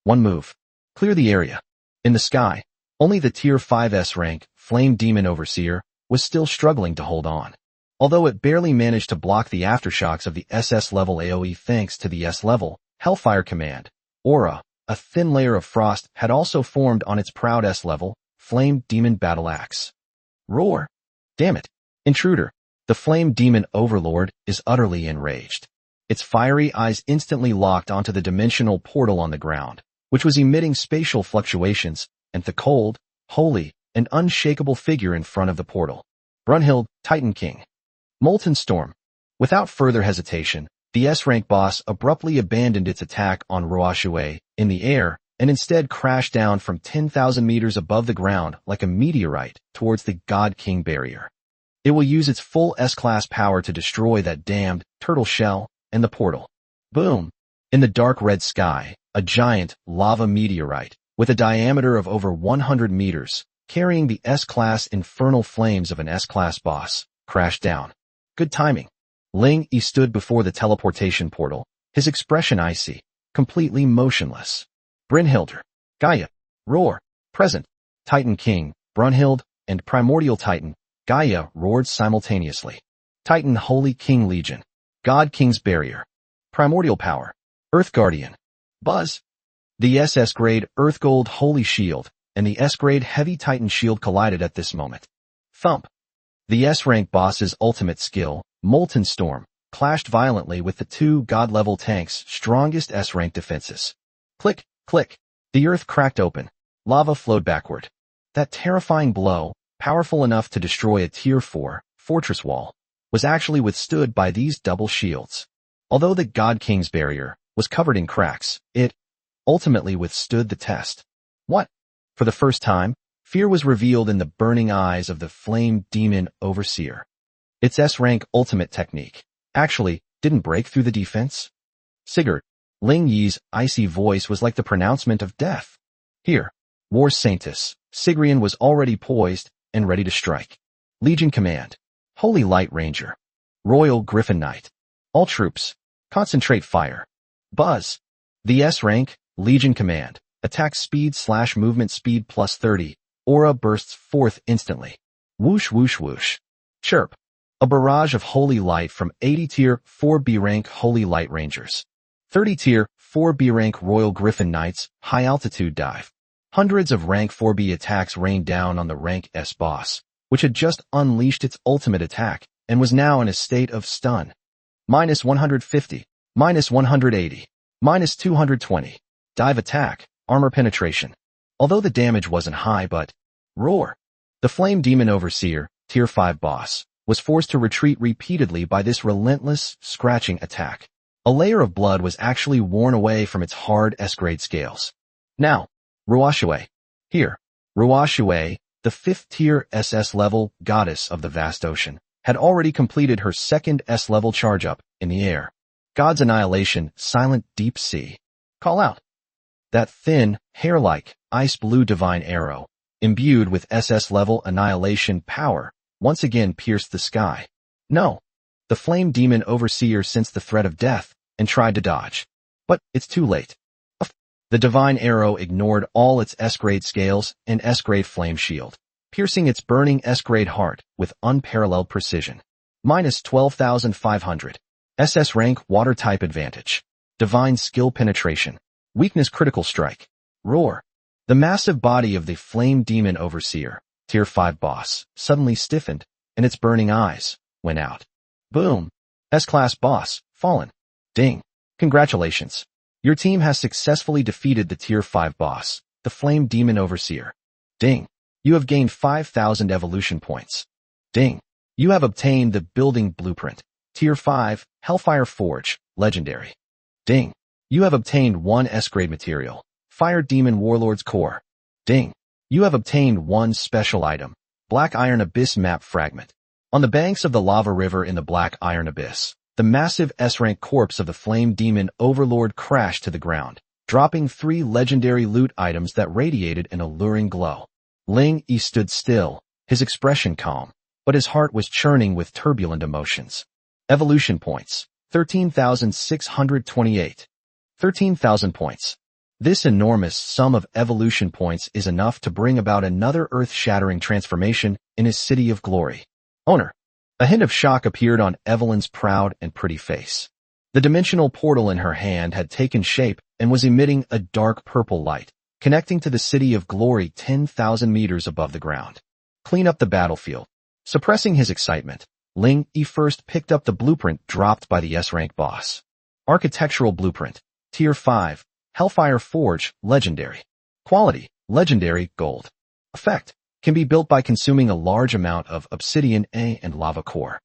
One move. Clear the area. In the sky, only the Tier 5S rank flame demon overseer was still struggling to hold on. Although it barely managed to block the aftershocks of the SS-level AoE thanks to the S-level Hellfire Command, aura, a thin layer of frost had also formed on its proud S-level Flame Demon Battle Axe. Roar! Damn it! Intruder! The Flame Demon Overlord is utterly enraged. Its fiery eyes instantly locked onto the dimensional portal on the ground, which was emitting spatial fluctuations, and the cold, holy, and unshakable figure in front of the portal. Brunhild, Titan King. Molten Storm. Without further hesitation, the S-rank boss abruptly abandoned its attack on Ruashue in the air and instead crashed down from 10,000 meters above the ground like a meteorite towards the God King barrier. It will use its full S-class power to destroy that damned turtle shell and the portal. Boom! In the dark red sky, a giant lava meteorite with a diameter of over 100 meters, carrying the S-class infernal flames of an S-class boss, crashed down. Good timing. Ling Yi stood before the teleportation portal, his expression icy, completely motionless. Brynhilder, Gaia, roar, present. Titan King, Brunhild, and Primordial Titan, Gaia roared simultaneously. Titan Holy King Legion, God King's Barrier, Primordial Power, Earth Guardian, Buzz. The SS-grade Earth Gold Holy Shield and the S-grade Heavy Titan Shield collided at this moment. Thump. The S-rank boss's ultimate skill, Molten Storm, clashed violently with the two God-level tanks' strongest S-rank defenses. Click, click. The earth cracked open. Lava flowed backward. That terrifying blow, powerful enough to destroy a Tier 4 fortress wall, was actually withstood by these double shields. Although the God King's barrier was covered in cracks, it ultimately withstood the test. What? For the first time, fear was revealed in the burning eyes of the flame demon overseer. Its S-rank ultimate technique actually didn't break through the defense. Sigurd, Ling Yi's icy voice was like the pronouncement of death. Here, War Saintess, Sigrian was already poised and ready to strike. Legion Command, Holy Light Ranger, Royal Griffin Knight. All troops, concentrate fire. Buzz. The S-rank, Legion Command, Attack speed / movement speed plus 30. Aura bursts forth instantly. Whoosh whoosh whoosh. Chirp. A barrage of holy light from 80 tier 4B rank Holy Light Rangers. 30 tier 4B rank Royal Griffin Knights, high altitude dive. Hundreds of rank 4B attacks rained down on the rank S boss, which had just unleashed its ultimate attack and was now in a state of stun. Minus 150, minus 180, minus 220. Dive attack, armor penetration. Although the damage wasn't high, but roar. The Flame Demon Overseer, tier 5 boss, was forced to retreat repeatedly by this relentless, scratching attack. A layer of blood was actually worn away from its hard S-grade scales. Now, Ruoshui. Here, Ruoshui, the 5th tier SS level goddess of the vast ocean, had already completed her second S-level charge-up in the air. God's Annihilation, Silent Deep Sea. Call out. That thin, hair-like, ice-blue divine arrow, imbued with SS-level annihilation power, once again pierced the sky. No, the Flame Demon Overseer sensed the threat of death and tried to dodge. But it's too late. The divine arrow ignored all its S-grade scales and S-grade flame shield, piercing its burning S-grade heart with unparalleled precision. Minus 12,500. SS rank water type advantage. Divine skill penetration. Weakness critical strike. Roar. The massive body of the Flame Demon Overseer, tier 5 boss, suddenly stiffened, and its burning eyes went out. Boom. S-class boss, fallen. Ding. Congratulations. Your team has successfully defeated the tier 5 boss, the Flame Demon Overseer. Ding. You have gained 5,000 evolution points. Ding. You have obtained the building blueprint, tier 5, Hellfire Forge, legendary. Ding. You have obtained 1 S-grade material, Fire Demon Warlord's Core. Ding. You have obtained 1 special item, Black Iron Abyss Map Fragment. On the banks of the lava river in the Black Iron Abyss, the massive S-rank corpse of the Flame Demon Overlord crashed to the ground, dropping 3 legendary loot items that radiated an alluring glow. Ling Yi stood still, his expression calm, but his heart was churning with turbulent emotions. Evolution points, 13,628. 13,000 points. This enormous sum of evolution points is enough to bring about another earth-shattering transformation in his city of glory. Owner. A hint of shock appeared on Evelyn's proud and pretty face. The dimensional portal in her hand had taken shape and was emitting a dark purple light, connecting to the city of glory 10,000 meters above the ground. Clean up the battlefield. Suppressing his excitement, Ling Yi first picked up the blueprint dropped by the S-rank boss. Architectural blueprint, tier 5, Hellfire Forge, legendary. Quality, legendary, gold. Effect, can be built by consuming a large amount of obsidian A and lava core.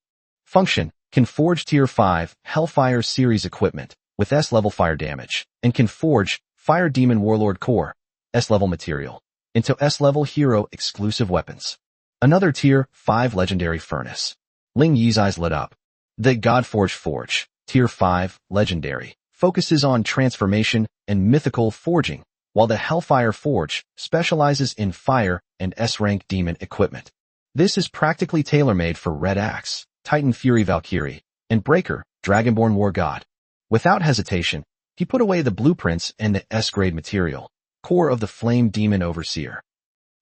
Function, can forge tier 5 Hellfire series equipment with S-level fire damage, and can forge Fire Demon Warlord Core, S-level material, into S-level hero exclusive weapons. Another tier 5 legendary furnace. Ling Yi's eyes lit up. The Godforge Forge, tier 5 legendary, focuses on transformation and mythical forging, while the Hellfire Forge specializes in fire and S-rank demon equipment. This is practically tailor-made for Red Axe, Titan Fury Valkyrie, and Breaker, Dragonborn War God. Without hesitation, he put away the blueprints and the S-grade material, core of the Flame Demon Overseer.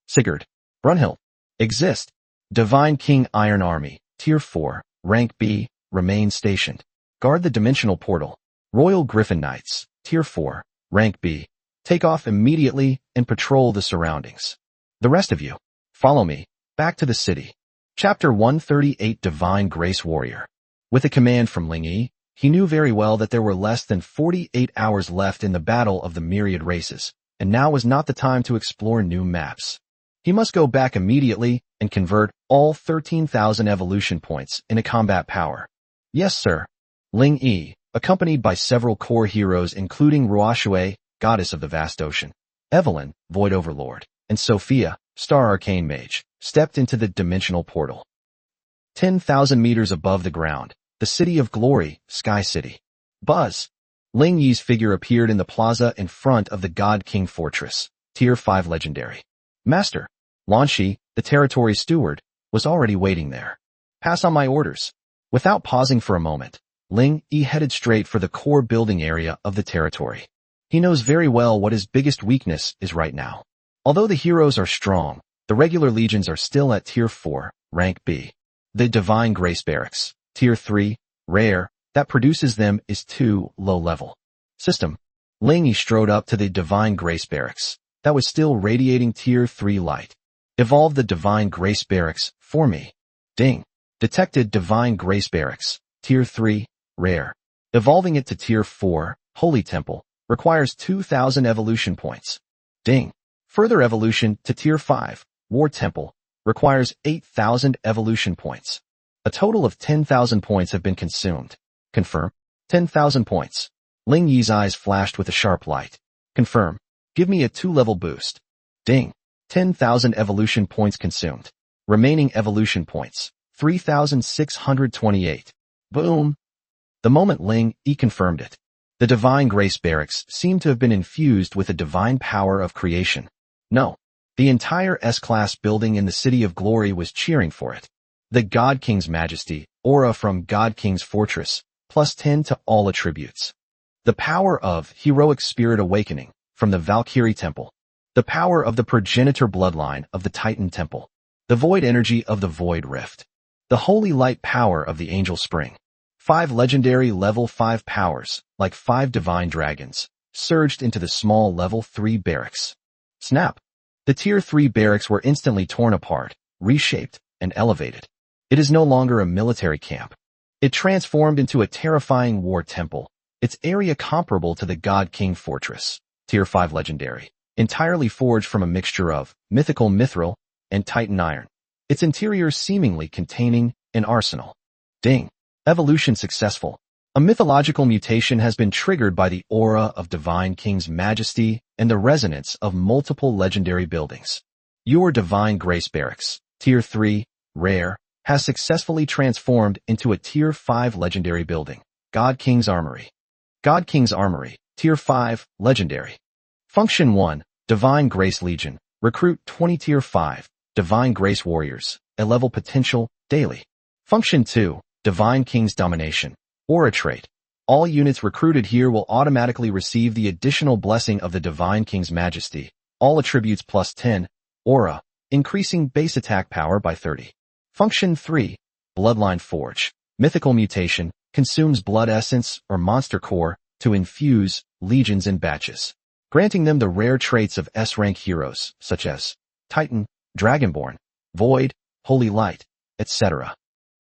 Sigurd. Brunhild. Exist. Divine King Iron Army, tier 4, rank B, remain stationed. Guard the dimensional portal. Royal Griffin Knights, tier 4, rank B. Take off immediately and patrol the surroundings. The rest of you, follow me, back to the city. Chapter 138 Divine Grace Warrior. With a command from Ling Yi, he knew very well that there were less than 48 hours left in the battle of the myriad races, and now was not the time to explore new maps. He must go back immediately and convert all 13,000 evolution points into combat power. Yes, sir. Ling Yi, accompanied by several core heroes including Ruoshui, Goddess of the Vast Ocean, Evelyn, Void Overlord, and Sophia, Star Arcane Mage, stepped into the dimensional portal. 10,000 meters above the ground, the City of Glory, Sky City. Buzz. Ling Yi's figure appeared in the plaza in front of the God King Fortress, tier 5 legendary. Master. Lan Shi, the territory steward, was already waiting there. Pass on my orders. Without pausing for a moment, Ling Yi headed straight for the core building area of the territory. He knows very well what his biggest weakness is right now. Although the heroes are strong, the regular legions are still at Tier 4, Rank B. The Divine Grace Barracks, Tier 3, Rare, that produces them is too low level. System. Ling Yi strode up to the Divine Grace Barracks, that was still radiating Tier 3 light. Evolve the Divine Grace Barracks for me. Ding. Detected Divine Grace Barracks, Tier 3, Rare. Evolving it to Tier 4, Holy Temple, requires 2,000 evolution points. Ding. Further evolution to Tier 5, War Temple, requires 8,000 evolution points. A total of 10,000 points have been consumed. Confirm. 10,000 points. Ling Yi's eyes flashed with a sharp light. Confirm. Give me a 2-level boost. Ding. 10,000 evolution points consumed. Remaining evolution points, 3,628. Boom. The moment Ling Yi confirmed it, the Divine Grace Barracks seemed to have been infused with the divine power of creation. No. The entire S-Class building in the City of Glory was cheering for it. The God King's Majesty, aura from God King's Fortress, plus 10 to all attributes. The power of Heroic Spirit Awakening, from the Valkyrie Temple. The power of the Progenitor Bloodline of the Titan Temple. The Void Energy of the Void Rift. The Holy Light Power of the Angel Spring. 5 legendary level 5 powers, like 5 divine dragons, surged into the small level 3 barracks. Snap. The Tier 3 barracks were instantly torn apart, reshaped, and elevated. It is no longer a military camp. It transformed into a terrifying war temple, its area comparable to the God King Fortress, Tier 5 legendary, entirely forged from a mixture of mythical mithril and Titan iron, its interior seemingly containing an arsenal. Ding. Evolution successful. A mythological mutation has been triggered by the aura of Divine King's Majesty and the resonance of multiple legendary buildings. Your Divine Grace Barracks, Tier 3, Rare, has successfully transformed into a Tier 5 legendary building, God King's Armory. God King's Armory, Tier 5, Legendary. Function 1, Divine Grace Legion, recruit 20 Tier 5, Divine Grace Warriors, a level potential, daily. Function 2, Divine King's Domination, Aura Trait. All units recruited here will automatically receive the additional blessing of the Divine King's Majesty, all attributes plus 10, Aura, increasing base attack power by 30. Function 3, Bloodline Forge, Mythical Mutation, consumes blood essence or monster core to infuse legions in batches, granting them the rare traits of S-rank heroes such as Titan, Dragonborn, Void, Holy Light, etc.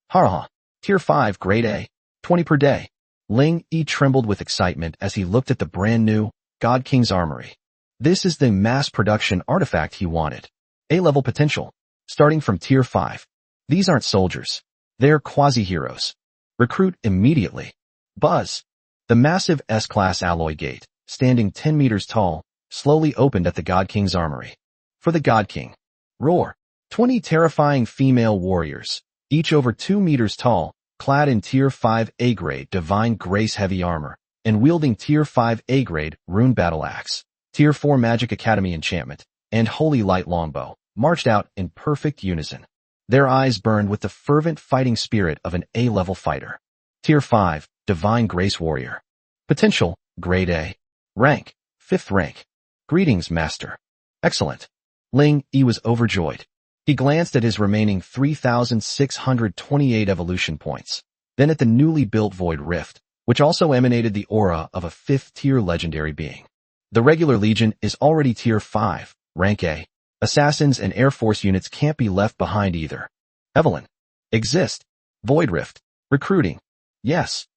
Haraha. Tier 5 Grade A, 20 per day. Ling Yi trembled with excitement as he looked at the brand new God King's Armory. This is the mass production artifact he wanted. A-level potential, starting from Tier 5. These aren't soldiers. They're quasi-heroes. Recruit immediately. Buzz. The massive S-Class alloy gate, standing 10 meters tall, slowly opened at the God King's Armory. For the God King. Roar. 20 terrifying female warriors, each over 2 meters tall, clad in Tier 5 A-grade Divine Grace heavy armor, and wielding Tier 5 A-grade Rune Battle Axe, Tier 4 Magic Academy enchantment, and Holy Light longbow, marched out in perfect unison. Their eyes burned with the fervent fighting spirit of an A-level fighter. Tier 5, Divine Grace Warrior. Potential, Grade A. Rank, 5th rank. Greetings, Master. Excellent. Ling Yi was overjoyed. He glanced at his remaining 3,628 evolution points, then at the newly built Void Rift, which also emanated the aura of a 5th-tier legendary being. The regular legion is already Tier 5, Rank A. Assassins and Air Force units can't be left behind either. Evelyn. Exist. Void Rift. Recruiting. Yes.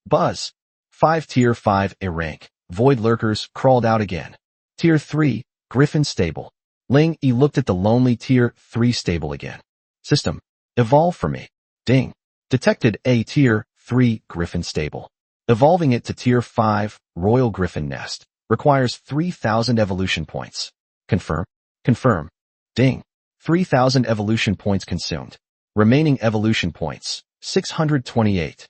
Buzz. 5 Tier 5 A rank. Void Lurkers crawled out again. Tier 3, Griffin Stable. Ling Yi looked at the lonely Tier 3 stable again. System. Evolve for me. Ding. Detected a Tier 3 Griffin Stable. Evolving it to Tier 5 Royal Griffin Nest requires 3,000 evolution points. Confirm. Confirm. Ding. 3,000 evolution points consumed. Remaining evolution points, 628.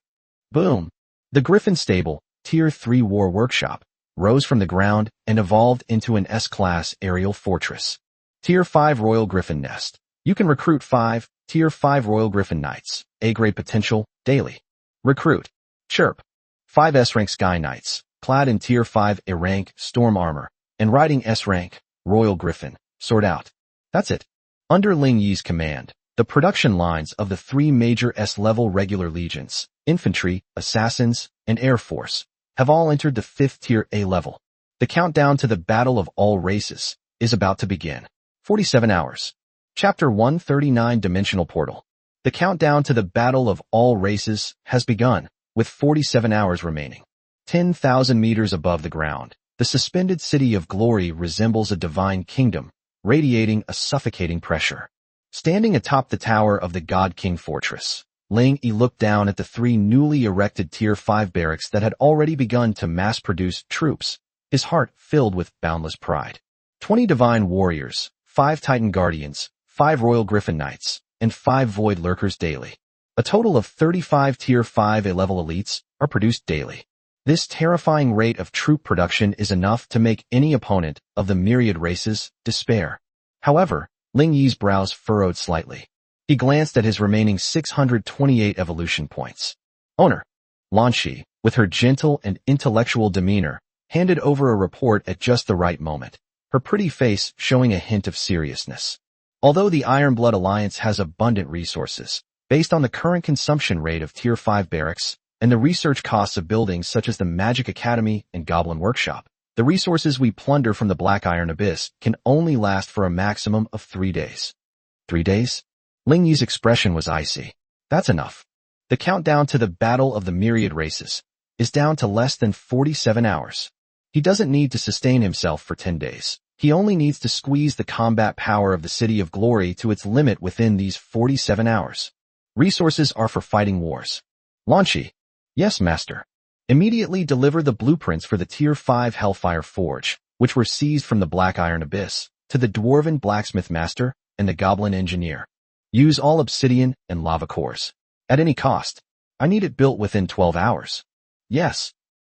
Boom. The Griffin Stable, Tier 3 War Workshop, rose from the ground and evolved into an S-Class aerial fortress. Tier 5 Royal Griffin Nest. You can recruit 5 Tier 5 Royal Griffin Knights, A-grade potential, daily. Recruit. Chirp. 5 S-rank Sky Knights, clad in Tier 5 A rank storm armor, and riding S rank Royal Griffin, sword out. That's it. Under Ling Yi's command, the production lines of the three major S-level regular legions, infantry, assassins, and air force, have all entered the 5th tier A level. The countdown to the battle of all races is about to begin. 47 hours. Chapter 139 Dimensional Portal. The countdown to the battle of all races has begun, with 47 hours remaining. 10,000 meters above the ground, the suspended city of glory resembles a divine kingdom, radiating a suffocating pressure. Standing atop the tower of the God King Fortress, Ling Yi looked down at the three newly erected Tier 5 barracks that had already begun to mass-produce troops, his heart filled with boundless pride. 20 divine warriors, 5 Titan Guardians, 5 Royal Griffin Knights, and 5 Void Lurkers daily. A total of 35 Tier 5 A-level elites are produced daily. This terrifying rate of troop production is enough to make any opponent of the myriad races despair. However, Ling Yi's brows furrowed slightly. He glanced at his remaining 628 evolution points. Owner, Lan Shi, with her gentle and intellectual demeanor, handed over a report at just the right moment, her pretty face showing a hint of seriousness. Although the Ironblood Alliance has abundant resources, based on the current consumption rate of Tier 5 barracks and the research costs of buildings such as the Magic Academy and Goblin Workshop, the resources we plunder from the Black Iron Abyss can only last for a maximum of 3 days. 3 days? Ling Yi's expression was icy. That's enough. The countdown to the battle of the myriad races is down to less than 47 hours. He doesn't need to sustain himself for 10 days. He only needs to squeeze the combat power of the City of Glory to its limit within these 47 hours. Resources are for fighting wars. Lan Shi. Yes, Master. Immediately deliver the blueprints for the Tier 5 Hellfire Forge, which were seized from the Black Iron Abyss, to the Dwarven Blacksmith Master and the Goblin Engineer. Use all obsidian and lava cores. At any cost. I need it built within 12 hours. Yes.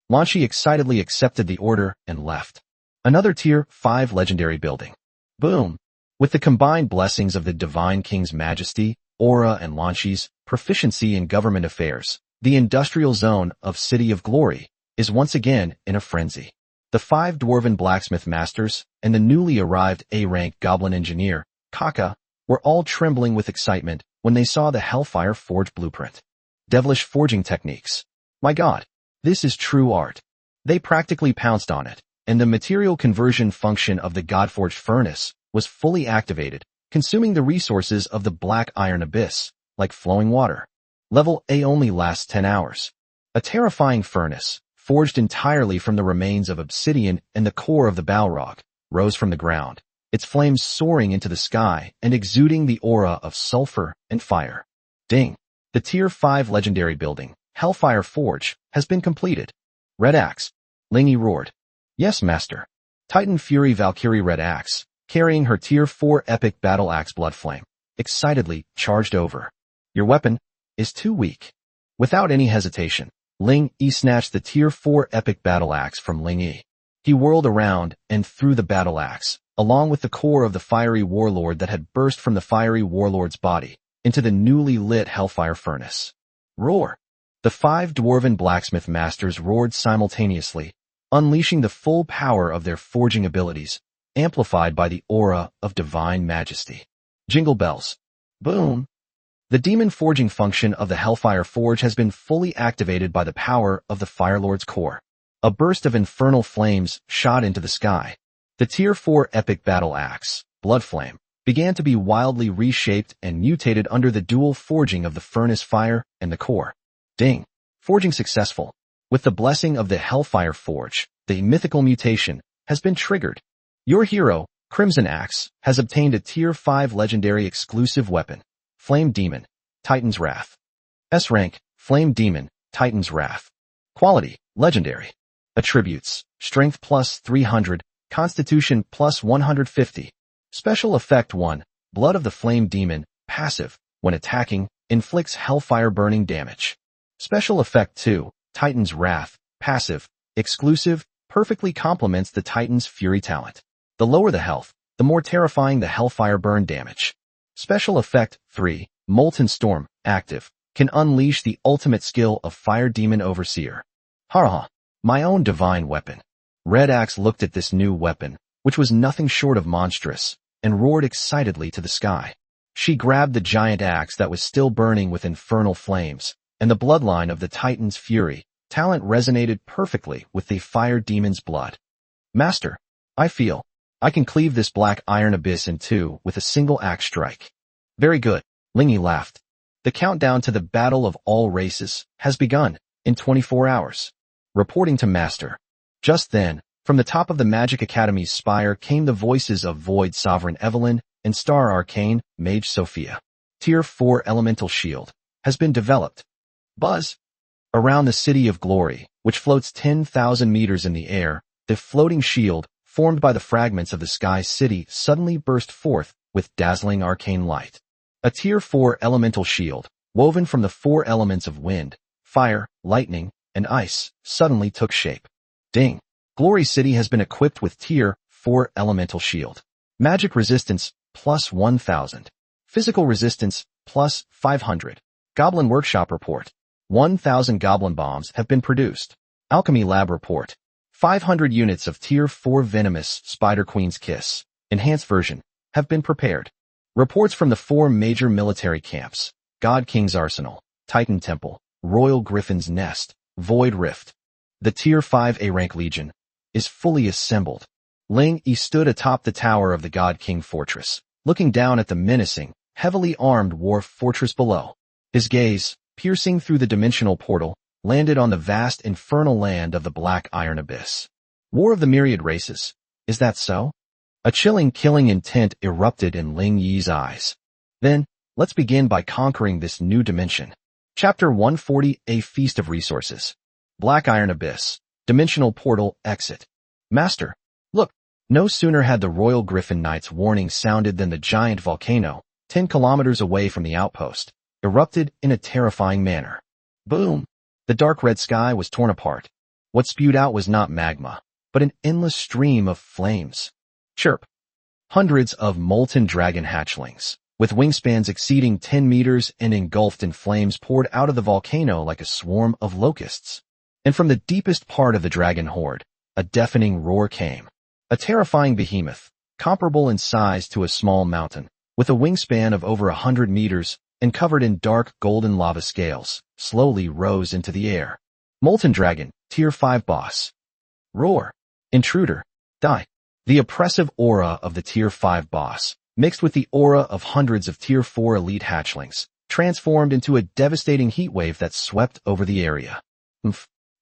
Lan Shi excitedly accepted the order and left. Another Tier 5 legendary building. Boom. With the combined blessings of the Divine King's Majesty, Aura, and Lan Shi's proficiency in government affairs, the industrial zone of City of Glory is once again in a frenzy. The 5 Dwarven Blacksmith Masters and the newly arrived A-rank Goblin Engineer, Kaka, were all trembling with excitement when they saw the Hellfire Forge blueprint. Devilish forging techniques. My God, this is true art. They practically pounced on it, and the material conversion function of the Godforged furnace was fully activated, consuming the resources of the Black Iron Abyss, like flowing water. Level A only lasts 10 hours. A terrifying furnace, forged entirely from the remains of obsidian and the core of the Balrog, rose from the ground, its flames soaring into the sky and exuding the aura of sulfur and fire. Ding! The Tier 5 legendary building, Hellfire Forge, has been completed. Red Axe. Ling Yi roared. Yes, Master. Titan Fury Valkyrie Red Axe, carrying her Tier 4 epic battle axe Bloodflame, excitedly charged over. Your weapon is too weak. Without any hesitation, Ling Yi snatched the Tier 4 epic battle axe from Ling Yi. He whirled around and threw the battle axe, along with the core of the fiery warlord that had burst from the fiery warlord's body, into the newly lit Hellfire Furnace. Roar! The 5 Dwarven Blacksmith Masters roared simultaneously, unleashing the full power of their forging abilities, amplified by the aura of divine majesty. Jingle bells. Boom! The demon forging function of the Hellfire Forge has been fully activated by the power of the Firelord's core. A burst of infernal flames shot into the sky. The Tier 4 epic battle axe, Bloodflame, began to be wildly reshaped and mutated under the dual forging of the furnace fire and the core. Ding! Forging successful. With the blessing of the Hellfire Forge, the mythical mutation has been triggered. Your hero, Crimson Axe, has obtained a Tier 5 legendary exclusive weapon, Flame Demon, Titan's Wrath. S rank, Flame Demon, Titan's Wrath. Quality, legendary. Attributes, Strength plus 300, Constitution plus 150. Special Effect 1, Blood of the Flame Demon, passive, when attacking, inflicts hellfire burning damage. Special Effect 2, Titan's Wrath, passive, exclusive, perfectly complements the Titan's Fury talent. The lower the health, the more terrifying the hellfire burn damage. Special Effect 3, Molten Storm, active, can unleash the ultimate skill of Fire Demon Overseer. Haraha! My own divine weapon. Red Axe looked at this new weapon, which was nothing short of monstrous, and roared excitedly to the sky. She grabbed the giant axe that was still burning with infernal flames, and the bloodline of the Titan's fury, talent resonated perfectly with the fire demon's blood. Master, I feel I can cleave this black iron abyss in two with a single axe strike. Very good, Lingy laughed. The countdown to the battle of all races has begun in 24 hours. Reporting to Master. Just then, from the top of the Magic Academy's spire came the voices of Void Sovereign Evelyn and Star Arcane Mage Sophia. Tier 4 Elemental Shield has been developed. Buzz. Around the City of Glory, which floats 10,000 meters in the air, the floating shield, formed by the fragments of the Sky City, suddenly burst forth with dazzling arcane light. A Tier 4 Elemental Shield, woven from the 4 elements of wind, fire, lightning, and ice, suddenly took shape. Ding! Glory City has been equipped with Tier 4 Elemental Shield. Magic resistance, plus 1,000. Physical resistance, plus 500. Goblin Workshop report. 1,000 goblin bombs have been produced. Alchemy Lab report. 500 units of Tier 4 Venomous Spider Queen's Kiss, enhanced version, have been prepared. Reports from the 4 major military camps, God King's Arsenal, Titan Temple, Royal Griffin's Nest, Void Rift. The Tier 5 A-Rank Legion is fully assembled. Ling Yi stood atop the tower of the God King Fortress, looking down at the menacing, heavily armed war fortress below. His gaze, piercing through the dimensional portal, landed on the vast infernal land of the Black Iron Abyss. War of the Myriad Races. Is that so? A chilling killing intent erupted in Ling Yi's eyes. Then, let's begin by conquering this new dimension. Chapter 140, A Feast of Resources. Black Iron Abyss. Dimensional Portal Exit. Master, look. No sooner had the Royal Griffin Knight's warning sounded than the giant volcano, 10 kilometers away from the outpost, erupted in a terrifying manner. Boom! The dark red sky was torn apart. What spewed out was not magma, but an endless stream of flames. Chirp! Hundreds of molten dragon hatchlings, with wingspans exceeding 10 meters and engulfed in flames, poured out of the volcano like a swarm of locusts. And from the deepest part of the dragon horde, a deafening roar came. A terrifying behemoth, comparable in size to a small mountain, with a wingspan of over 100 meters and covered in dark golden lava scales, slowly rose into the air. Molten Dragon, Tier 5 Boss. Roar. Intruder. Die. The oppressive aura of the Tier 5 boss, mixed with the aura of hundreds of Tier 4 elite hatchlings, transformed into a devastating heatwave that swept over the area.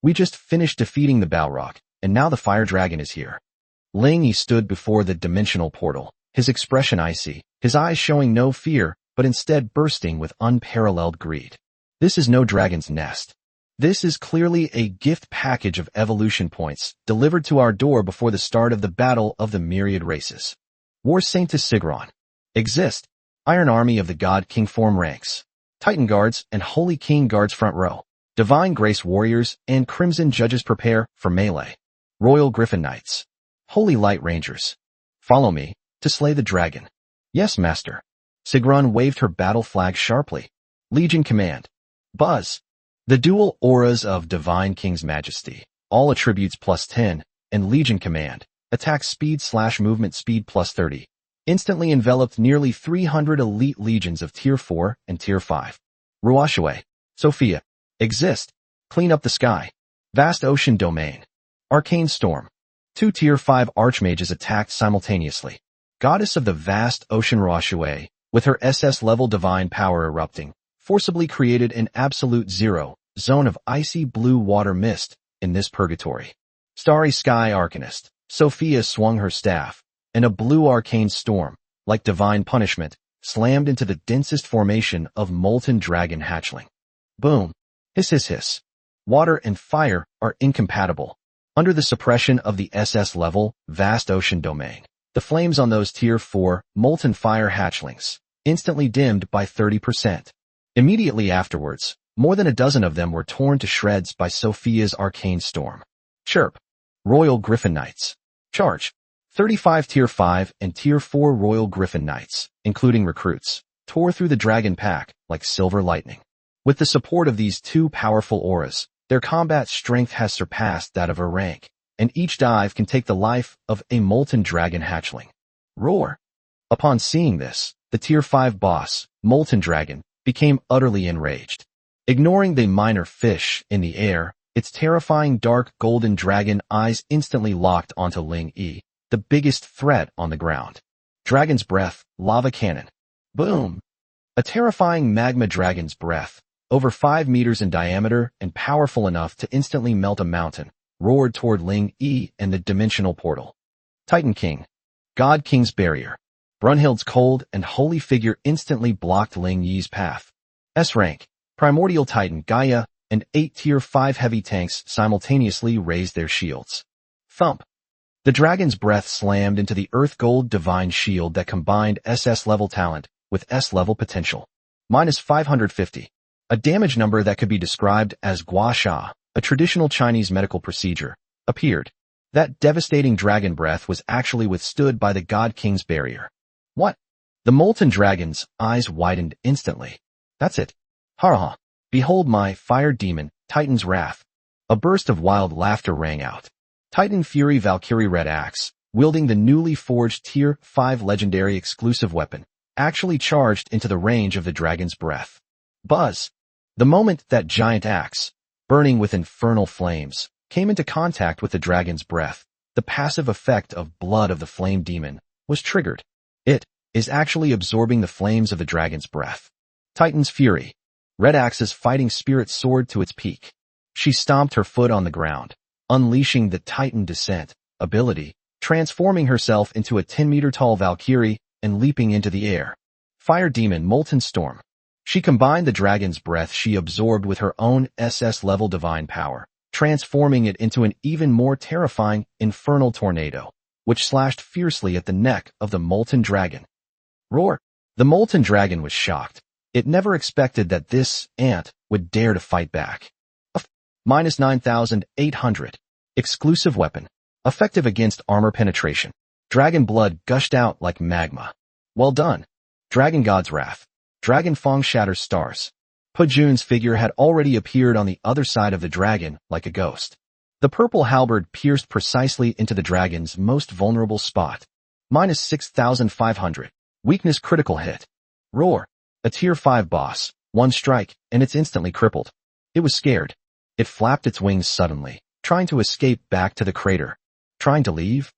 We just finished defeating the Balrog, and now the Fire Dragon is here. Ling Yi stood before the dimensional portal, his expression icy, his eyes showing no fear, but instead bursting with unparalleled greed. This is no dragon's nest. This is clearly a gift package of evolution points delivered to our door before the start of the battle of the myriad races. War Saintess Sigron. Exist. Iron Army of the God King form ranks. Titan Guards and Holy King Guards front row. Divine Grace Warriors and Crimson Judges prepare for melee. Royal Griffin Knights. Holy Light Rangers. Follow me to slay the dragon. Yes, Master. Sigron waved her battle flag sharply. Legion Command. Buzz. The dual auras of Divine King's Majesty, all attributes plus 10, and Legion Command, attack speed / movement speed plus 30, instantly enveloped nearly 300 elite legions of Tier 4 and Tier 5. Ruashue. Sophia. Exist. Clean up the sky. Vast Ocean Domain. Arcane Storm. 2 Tier 5 Archmages attacked simultaneously. Goddess of the Vast Ocean Ruashue, with her SS-level divine power erupting, forcibly created an absolute zero zone of icy blue water mist in this purgatory. Starry Sky Arcanist. Sophia swung her staff, and a blue arcane storm, like divine punishment, slammed into the densest formation of molten dragon hatchling. Boom. Hiss hiss hiss. Water and fire are incompatible. Under the suppression of the SS level, Vast Ocean Domain, the flames on those Tier 4 molten fire hatchlings instantly dimmed by 30%. Immediately afterwards, more than a dozen of them were torn to shreds by Sophia's arcane storm. Chirp. Royal Griffin Knights. Charge. 35 Tier 5 and Tier 4 Royal Griffin Knights, including recruits, tore through the dragon pack like silver lightning. With the support of these two powerful auras, Their combat strength has surpassed that of a rank, and each dive can take the life of a molten dragon hatchling. Roar! Upon seeing this, the Tier 5 boss, Molten Dragon, became utterly enraged. Ignoring the minor fish in the air, its terrifying dark golden dragon eyes instantly locked onto Ling Yi, the biggest threat on the ground. Dragon's Breath, Lava Cannon. Boom! A terrifying magma dragon's breath, over 5 meters in diameter and powerful enough to instantly melt a mountain, roared toward Ling Yi and the dimensional portal. Titan King. God King's Barrier. Brunhild's cold and holy figure instantly blocked Ling Yi's path. S-Rank. Primordial Titan Gaia and 8 Tier 5 heavy tanks simultaneously raised their shields. Thump. The dragon's breath slammed into the Earth Gold Divine Shield that combined SS-level talent with S-level potential. Minus 550. A damage number that could be described as gua sha, a traditional Chinese medical procedure, appeared. That devastating dragon breath was actually withstood by the God King's Barrier. What? The molten dragon's eyes widened instantly. That's it. Ha! Behold my fire demon, Titan's Wrath. A burst of wild laughter rang out. Titan Fury Valkyrie Red Axe, wielding the newly forged Tier 5 legendary exclusive weapon, actually charged into the range of the dragon's breath. Buzz! The moment that giant axe, burning with infernal flames, came into contact with the dragon's breath, the passive effect of blood of the flame demon was triggered. It is actually absorbing the flames of the dragon's breath. Titan's Fury. Red Axe's fighting spirit soared to its peak. She stomped her foot on the ground, unleashing the Titan Descent ability, transforming herself into a 10-meter-tall Valkyrie and leaping into the air. Fire Demon Molten Storm. She combined the dragon's breath she absorbed with her own SS-level divine power, transforming it into an even more terrifying infernal tornado, which slashed fiercely at the neck of the molten dragon. Roar! The molten dragon was shocked. It never expected that this ant would dare to fight back. Minus 9,800. Exclusive weapon. Effective against armor penetration. Dragon blood gushed out like magma. Well done. Dragon God's Wrath. Dragon Fang shatters stars. Pujun's figure had already appeared on the other side of the dragon like a ghost. The purple halberd pierced precisely into the dragon's most vulnerable spot. Minus 6,500. Weakness critical hit. Roar. A Tier 5 boss. One strike, and it's instantly crippled. It was scared. It flapped its wings suddenly, trying to escape back to the crater. Trying to leave?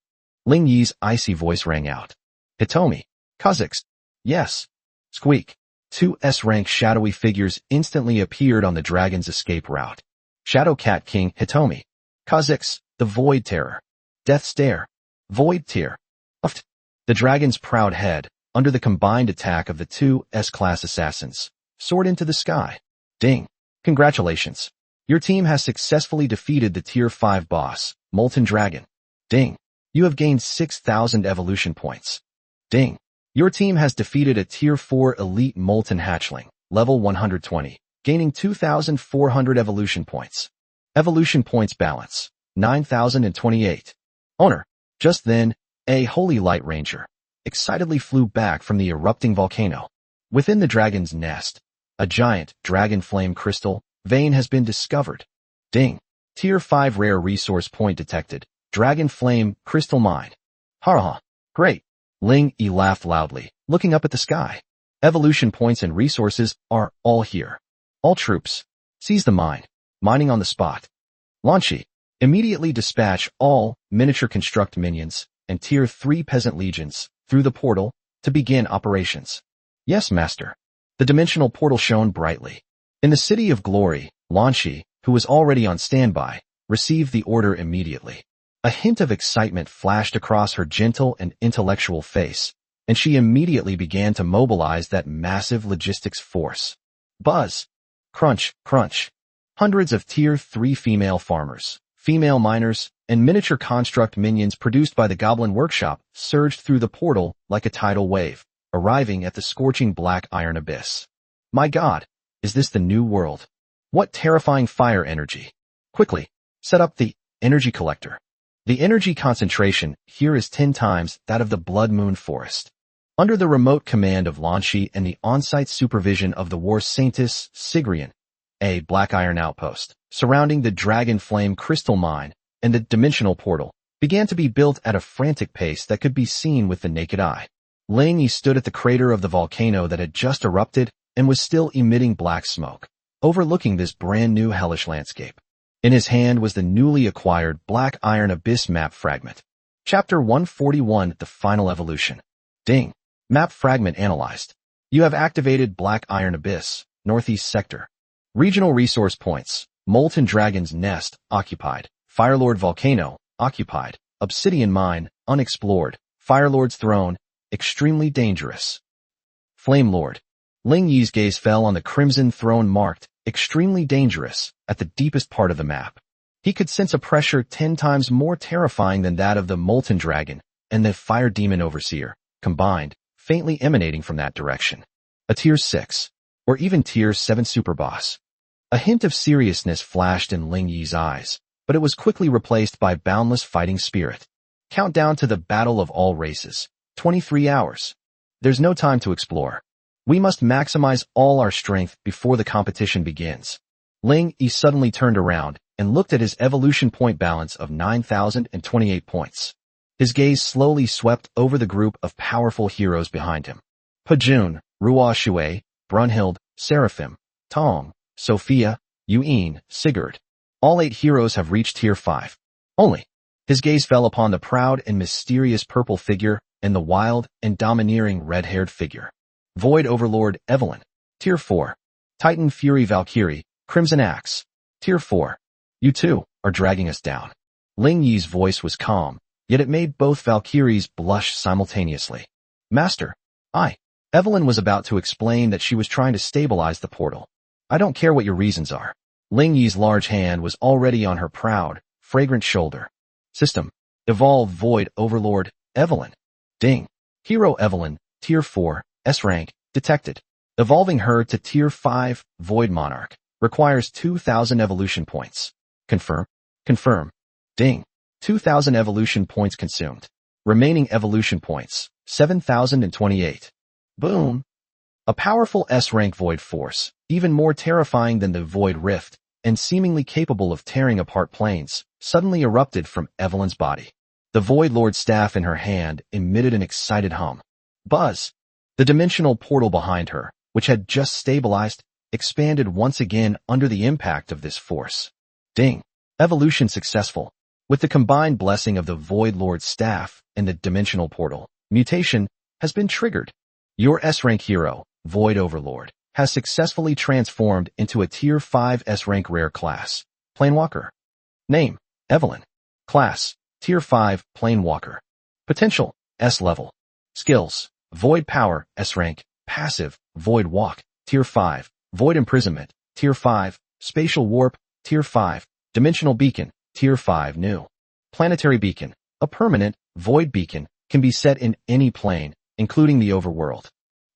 Ling Yi's icy voice rang out. Hitomi. Kazakhs. Yes. Squeak. 2 S-rank shadowy figures instantly appeared on the dragon's escape route. Shadow Cat King Hitomi. Kazakhs. The Void Terror. Death Stare. Void Tear. Uft. The dragon's proud head, under the combined attack of the 2 S-class assassins, soared into the sky. Ding. Congratulations. Your team has successfully defeated the Tier 5 boss, Molten Dragon. Ding. You have gained 6,000 evolution points. Ding. Your team has defeated a Tier 4 elite Molten Hatchling, level 120, gaining 2,400 evolution points. Evolution points balance, 9,028. Owner. Just then, a Holy Light Ranger excitedly flew back from the erupting volcano. Within the dragon's nest, a giant dragon flame crystal vein has been discovered. Ding. Tier 5 rare resource point detected. Dragon flame crystal mine. Ha! Great. Ling Yi laughed loudly, looking up at the sky. Evolution points and resources are all here. All troops, seize the mine. Mining on the spot. Lanchi. Immediately dispatch all miniature construct minions and Tier 3 peasant legions through the portal to begin operations. Yes, master. The dimensional portal shone brightly. In the City of Glory, Lanchi, who was already on standby, received the order immediately. A hint of excitement flashed across her gentle and intellectual face, and she immediately began to mobilize that massive logistics force. Buzz. Crunch, crunch. Hundreds of Tier 3 female farmers, female miners, and miniature construct minions produced by the Goblin Workshop surged through the portal like a tidal wave, arriving at the scorching black iron abyss. My God, is this the new world? What terrifying fire energy! Quickly, set up the energy collector. The energy concentration here is 10 times that of the Blood Moon Forest. Under the remote command of Lanchi and the on-site supervision of the War Saintess Sigrian, a Black Iron outpost, surrounding the Dragon Flame crystal mine, and the dimensional portal began to be built at a frantic pace that could be seen with the naked eye. Ling Yi stood at the crater of the volcano that had just erupted and was still emitting black smoke, overlooking this brand new hellish landscape. In his hand was the newly acquired Black Iron Abyss map fragment. Chapter 141, The Final Evolution. Ding. Map fragment analyzed. You have activated Black Iron Abyss, Northeast Sector. Regional resource points. Molten Dragon's Nest, occupied. Firelord Volcano, occupied. Obsidian Mine, unexplored. Firelord's Throne, extremely dangerous. Flame Lord. Ling Yi's gaze fell on the Crimson Throne marked, extremely dangerous, at the deepest part of the map. He could sense a pressure 10 times more terrifying than that of the Molten Dragon and the Fire Demon Overseer, combined, faintly emanating from that direction. A Tier 6, or even Tier 7 Superboss. A hint of seriousness flashed in Ling Yi's eyes, but it was quickly replaced by boundless fighting spirit. Countdown to the Battle of All Races. 23 hours. There's no time to explore. We must maximize all our strength before the competition begins. Ling Yi suddenly turned around and looked at his evolution point balance of 9,028 points. His gaze slowly swept over the group of powerful heroes behind him. Pajun, Ruo Shui, Brunhild, Seraphim, Tong, Sophia, Yuin, Sigurd. All 8 heroes have reached Tier 5. Only. His gaze fell upon the proud and mysterious purple figure and the wild and domineering red-haired figure. Void Overlord Evelyn, Tier 4. Titan Fury Valkyrie, Crimson Axe, Tier 4. You two are dragging us down. Ling Yi's voice was calm, yet it made both Valkyries blush simultaneously. Master, Evelyn was about to explain that she was trying to stabilize the portal. I don't care what your reasons are. Ling Yi's large hand was already on her proud, fragrant shoulder. System. Evolve Void Overlord Evelyn. Ding. Hero Evelyn, Tier 4, S-Rank, detected. Evolving her to Tier 5, Void Monarch, requires 2,000 evolution points. Confirm. Confirm. Ding. 2,000 evolution points consumed. Remaining evolution points, 7,028. Boom. A powerful S-Rank Void Force, even more terrifying than the Void Rift, and seemingly capable of tearing apart planes, suddenly erupted from Evelyn's body. The Void Lord's staff in her hand emitted an excited hum. Buzz. The dimensional portal behind her, which had just stabilized, expanded once again under the impact of this force. Ding. Evolution successful. With the combined blessing of the Void Lord's staff and the dimensional portal, mutation has been triggered. Your S-Rank hero, Void Overlord, has successfully transformed into a Tier 5 S-Rank rare class. Planewalker. Name, Evelyn. Class, Tier 5 Planewalker. Potential, S-Level. Skills, Void Power, S-Rank. Passive, Void Walk, Tier 5. Void Imprisonment, Tier 5. Spatial Warp, Tier 5. Dimensional Beacon, Tier 5 New. Planetary Beacon, a permanent, void beacon, can be set in any plane, including the overworld.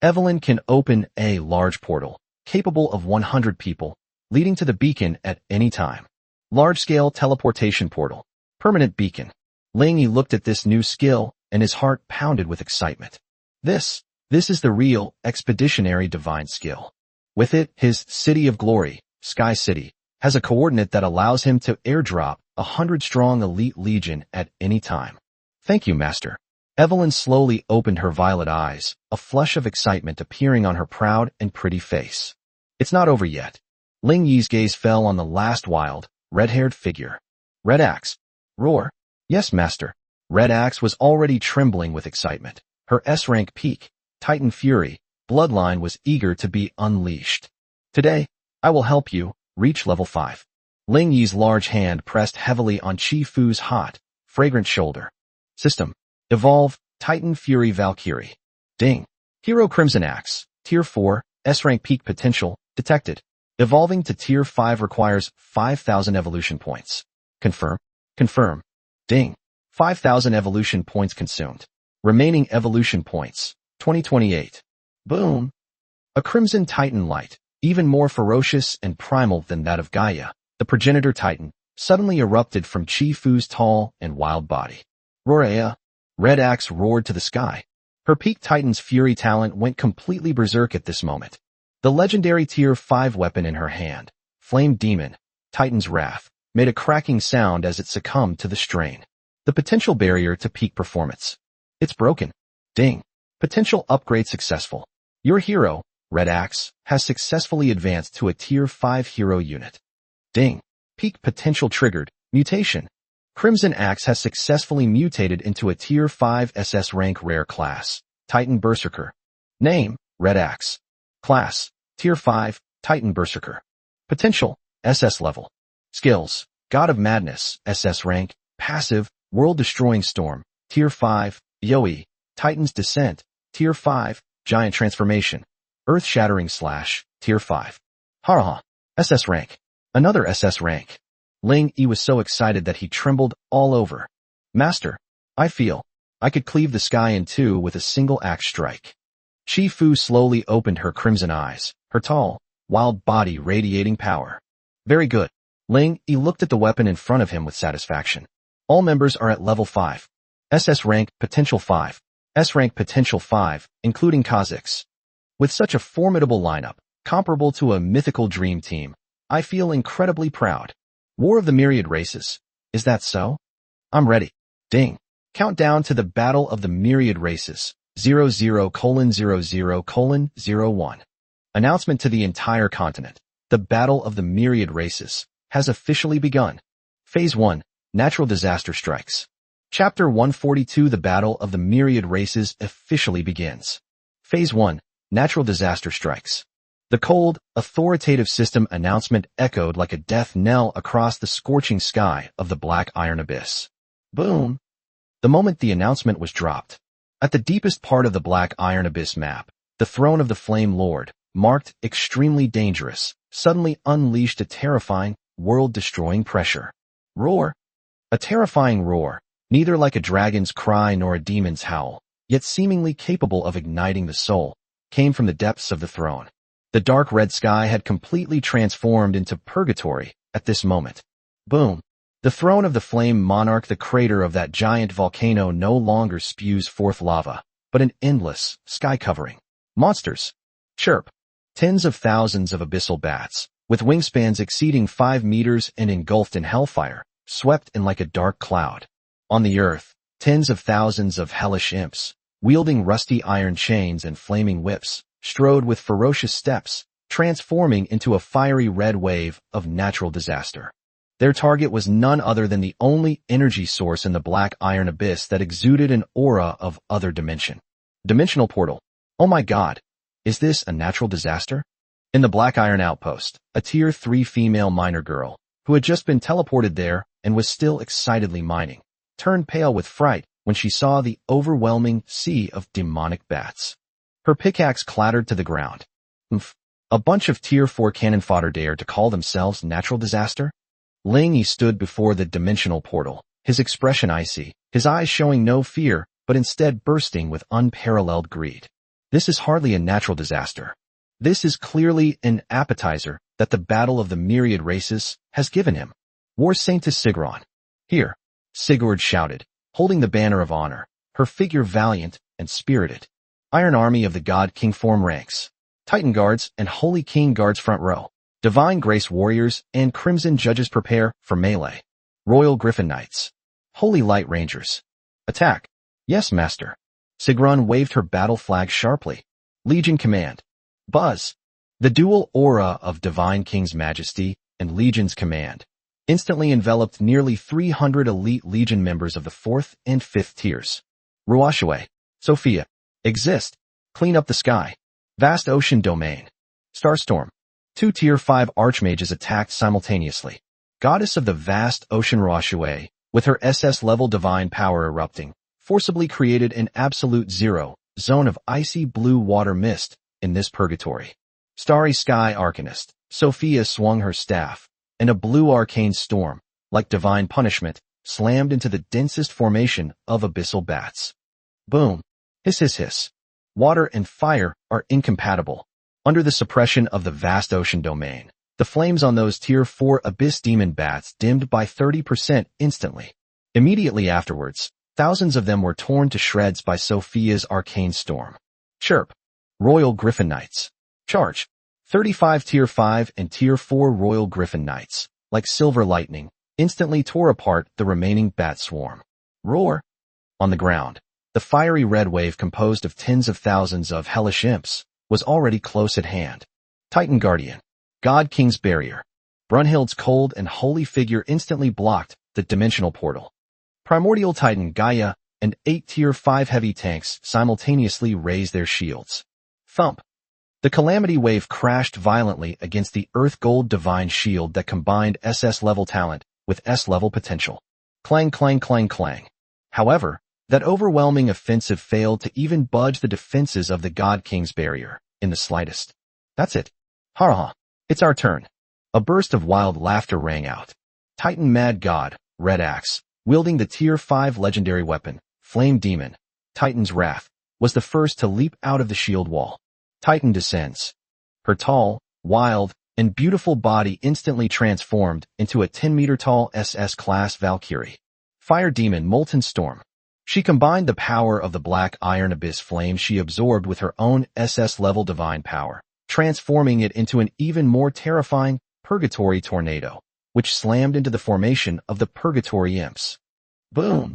Evelyn can open a large portal, capable of 100 people, leading to the beacon at any time. Large-scale teleportation portal. Permanent beacon. Ling Yi looked at this new skill, and his heart pounded with excitement. This is the real, expeditionary divine skill. With it, his City of Glory, Sky City, has a coordinate that allows him to airdrop 100-strong elite legion at any time. Thank you, Master. Evelyn slowly opened her violet eyes, a flush of excitement appearing on her proud and pretty face. It's not over yet. Ling Yi's gaze fell on the last wild, red-haired figure. Red Axe. Roar. Yes, Master. Red Axe was already trembling with excitement. Her S-Rank peak, Titan Fury, bloodline was eager to be unleashed. Today, I will help you reach level 5. Ling Yi's large hand pressed heavily on Chi Fu's hot, fragrant shoulder. System. Evolve Titan Fury Valkyrie. Ding. Hero Crimson Axe, Tier 4, S-Rank peak potential, detected. Evolving to Tier 5 requires 5,000 evolution points. Confirm. Confirm. Ding. 5,000 evolution points consumed. Remaining evolution points, 2028. Boom. A Crimson Titan light, even more ferocious and primal than that of Gaia, the progenitor Titan, suddenly erupted from Chi Fu's tall and wild body. Rorea. Red Axe roared to the sky. Her peak Titan's fury talent went completely berserk at this moment. The legendary Tier 5 weapon in her hand, Flame Demon, Titan's Wrath, made a cracking sound as it succumbed to the strain. The potential barrier to peak performance. It's broken. Ding. Potential upgrade successful. Your hero, Red Axe, has successfully advanced to a Tier 5 hero unit. Ding. Peak potential triggered. Mutation. Crimson Axe has successfully mutated into a Tier 5 SS rank rare class, Titan Berserker. Name, Red Axe. Class, Tier 5, Titan Berserker. Potential, SS level. Skills, God of Madness, SS rank. Passive, World-Destroying Storm, Tier 5, Yoi. Titan's Descent, Tier 5, Giant Transformation. Earth-Shattering Slash, Tier 5. Haraha. SS rank. Another SS rank. Ling Yi was so excited that he trembled all over. Master, I feel I could cleave the sky in two with a single axe strike. Chi Fu slowly opened her crimson eyes, her tall, wild body radiating power. Very good. Ling Yi looked at the weapon in front of him with satisfaction. All members are at level 5. SS rank, potential 5. S rank, potential 5, including Kazakhs. With such a formidable lineup, comparable to a mythical dream team, I feel incredibly proud. War of the Myriad Races. Is that so? I'm ready. Ding. Countdown to the Battle of the Myriad Races. 00:00:01. Announcement to the entire continent. The Battle of the Myriad Races has officially begun. Phase 1. Natural Disaster Strikes. Chapter 142. The Battle of the Myriad Races officially begins. Phase 1. Natural Disaster Strikes. The cold, authoritative system announcement echoed like a death knell across the scorching sky of the Black Iron Abyss. Boom! The moment the announcement was dropped, at the deepest part of the Black Iron Abyss map, the throne of the Flame Lord, marked extremely dangerous, suddenly unleashed a terrifying, world-destroying pressure. Roar! A terrifying roar, neither like a dragon's cry nor a demon's howl, yet seemingly capable of igniting the soul, came from the depths of the throne. The dark red sky had completely transformed into purgatory at this moment. Boom! The throne of the flame monarch, the crater of that giant volcano, no longer spews forth lava, but an endless, sky-covering. Monsters. Chirp. Tens of thousands of abyssal bats, with wingspans exceeding 5 meters and engulfed in hellfire, swept in like a dark cloud. On the earth, tens of thousands of hellish imps, wielding rusty iron chains and flaming whips, strode with ferocious steps, transforming into a fiery red wave of natural disaster. Their target was none other than the only energy source in the Black Iron Abyss that exuded an aura of other dimension. Dimensional portal. Oh my god. Is this a natural disaster? In the Black Iron Outpost, a Tier 3 female miner girl, who had just been teleported there and was still excitedly mining, turned pale with fright when she saw the overwhelming sea of demonic bats. Her pickaxe clattered to the ground. Oomph. A bunch of Tier 4 cannon fodder dared to call themselves natural disaster? Ling Yi stood before the dimensional portal, his expression icy, his eyes showing no fear, but instead bursting with unparalleled greed. This is hardly a natural disaster. This is clearly an appetizer that the Battle of the Myriad Races has given him. War Saintess Sigurd. Here, Sigurd shouted, holding the banner of honor, her figure valiant and spirited. Iron Army of the God King form ranks. Titan Guards and Holy King Guards front row. Divine Grace Warriors and Crimson Judges prepare for melee. Royal Griffin Knights. Holy Light Rangers. Attack. Yes, Master. Sigrun waved her battle flag sharply. Legion Command. Buzz. The dual aura of Divine King's Majesty and Legion's Command instantly enveloped nearly 300 elite Legion members of the 4th and 5th tiers. Ruashue. Sophia. Exist. Clean up the sky. Vast Ocean Domain. Starstorm. 2 Tier 5 Archmages attacked simultaneously. Goddess of the Vast Ocean Ruashue, with her SS-level divine power erupting, forcibly created an absolute zero zone of icy blue water mist in this purgatory. Starry Sky Arcanist, Sophia swung her staff, and a blue arcane storm, like divine punishment, slammed into the densest formation of abyssal bats. Boom. Hiss hiss hiss. Water and fire are incompatible. Under the suppression of the Vast Ocean Domain, the flames on those Tier 4 Abyss Demon Bats dimmed by 30% instantly. Immediately afterwards, thousands of them were torn to shreds by Sophia's arcane storm. Chirp. Royal Griffin Knights. Charge. 35 Tier 5 and Tier 4 Royal Griffin Knights, like silver lightning, instantly tore apart the remaining bat swarm. Roar! On the ground, the fiery red wave composed of tens of thousands of hellish imps was already close at hand. Titan Guardian. God King's Barrier. Brunhild's cold and holy figure instantly blocked the dimensional portal. Primordial Titan Gaia and 8 Tier 5 heavy tanks simultaneously raised their shields. Thump! The Calamity Wave crashed violently against the Earth Gold Divine Shield that combined SS-level talent with S-level potential. Clang, clang, clang, clang. However, that overwhelming offensive failed to even budge the defenses of the God King's Barrier in the slightest. That's it. Ha ha. It's our turn. A burst of wild laughter rang out. Titan Mad God, Red Axe, wielding the Tier 5 legendary weapon, Flame Demon, Titan's Wrath, was the first to leap out of the shield wall. Titan descends. Her tall, wild, and beautiful body instantly transformed into a 10-meter-tall SS-class Valkyrie. Fire Demon Molten Storm. She combined the power of the Black Iron Abyss flame she absorbed with her own SS-level divine power, transforming it into an even more terrifying Purgatory Tornado, which slammed into the formation of the Purgatory Imps. Boom!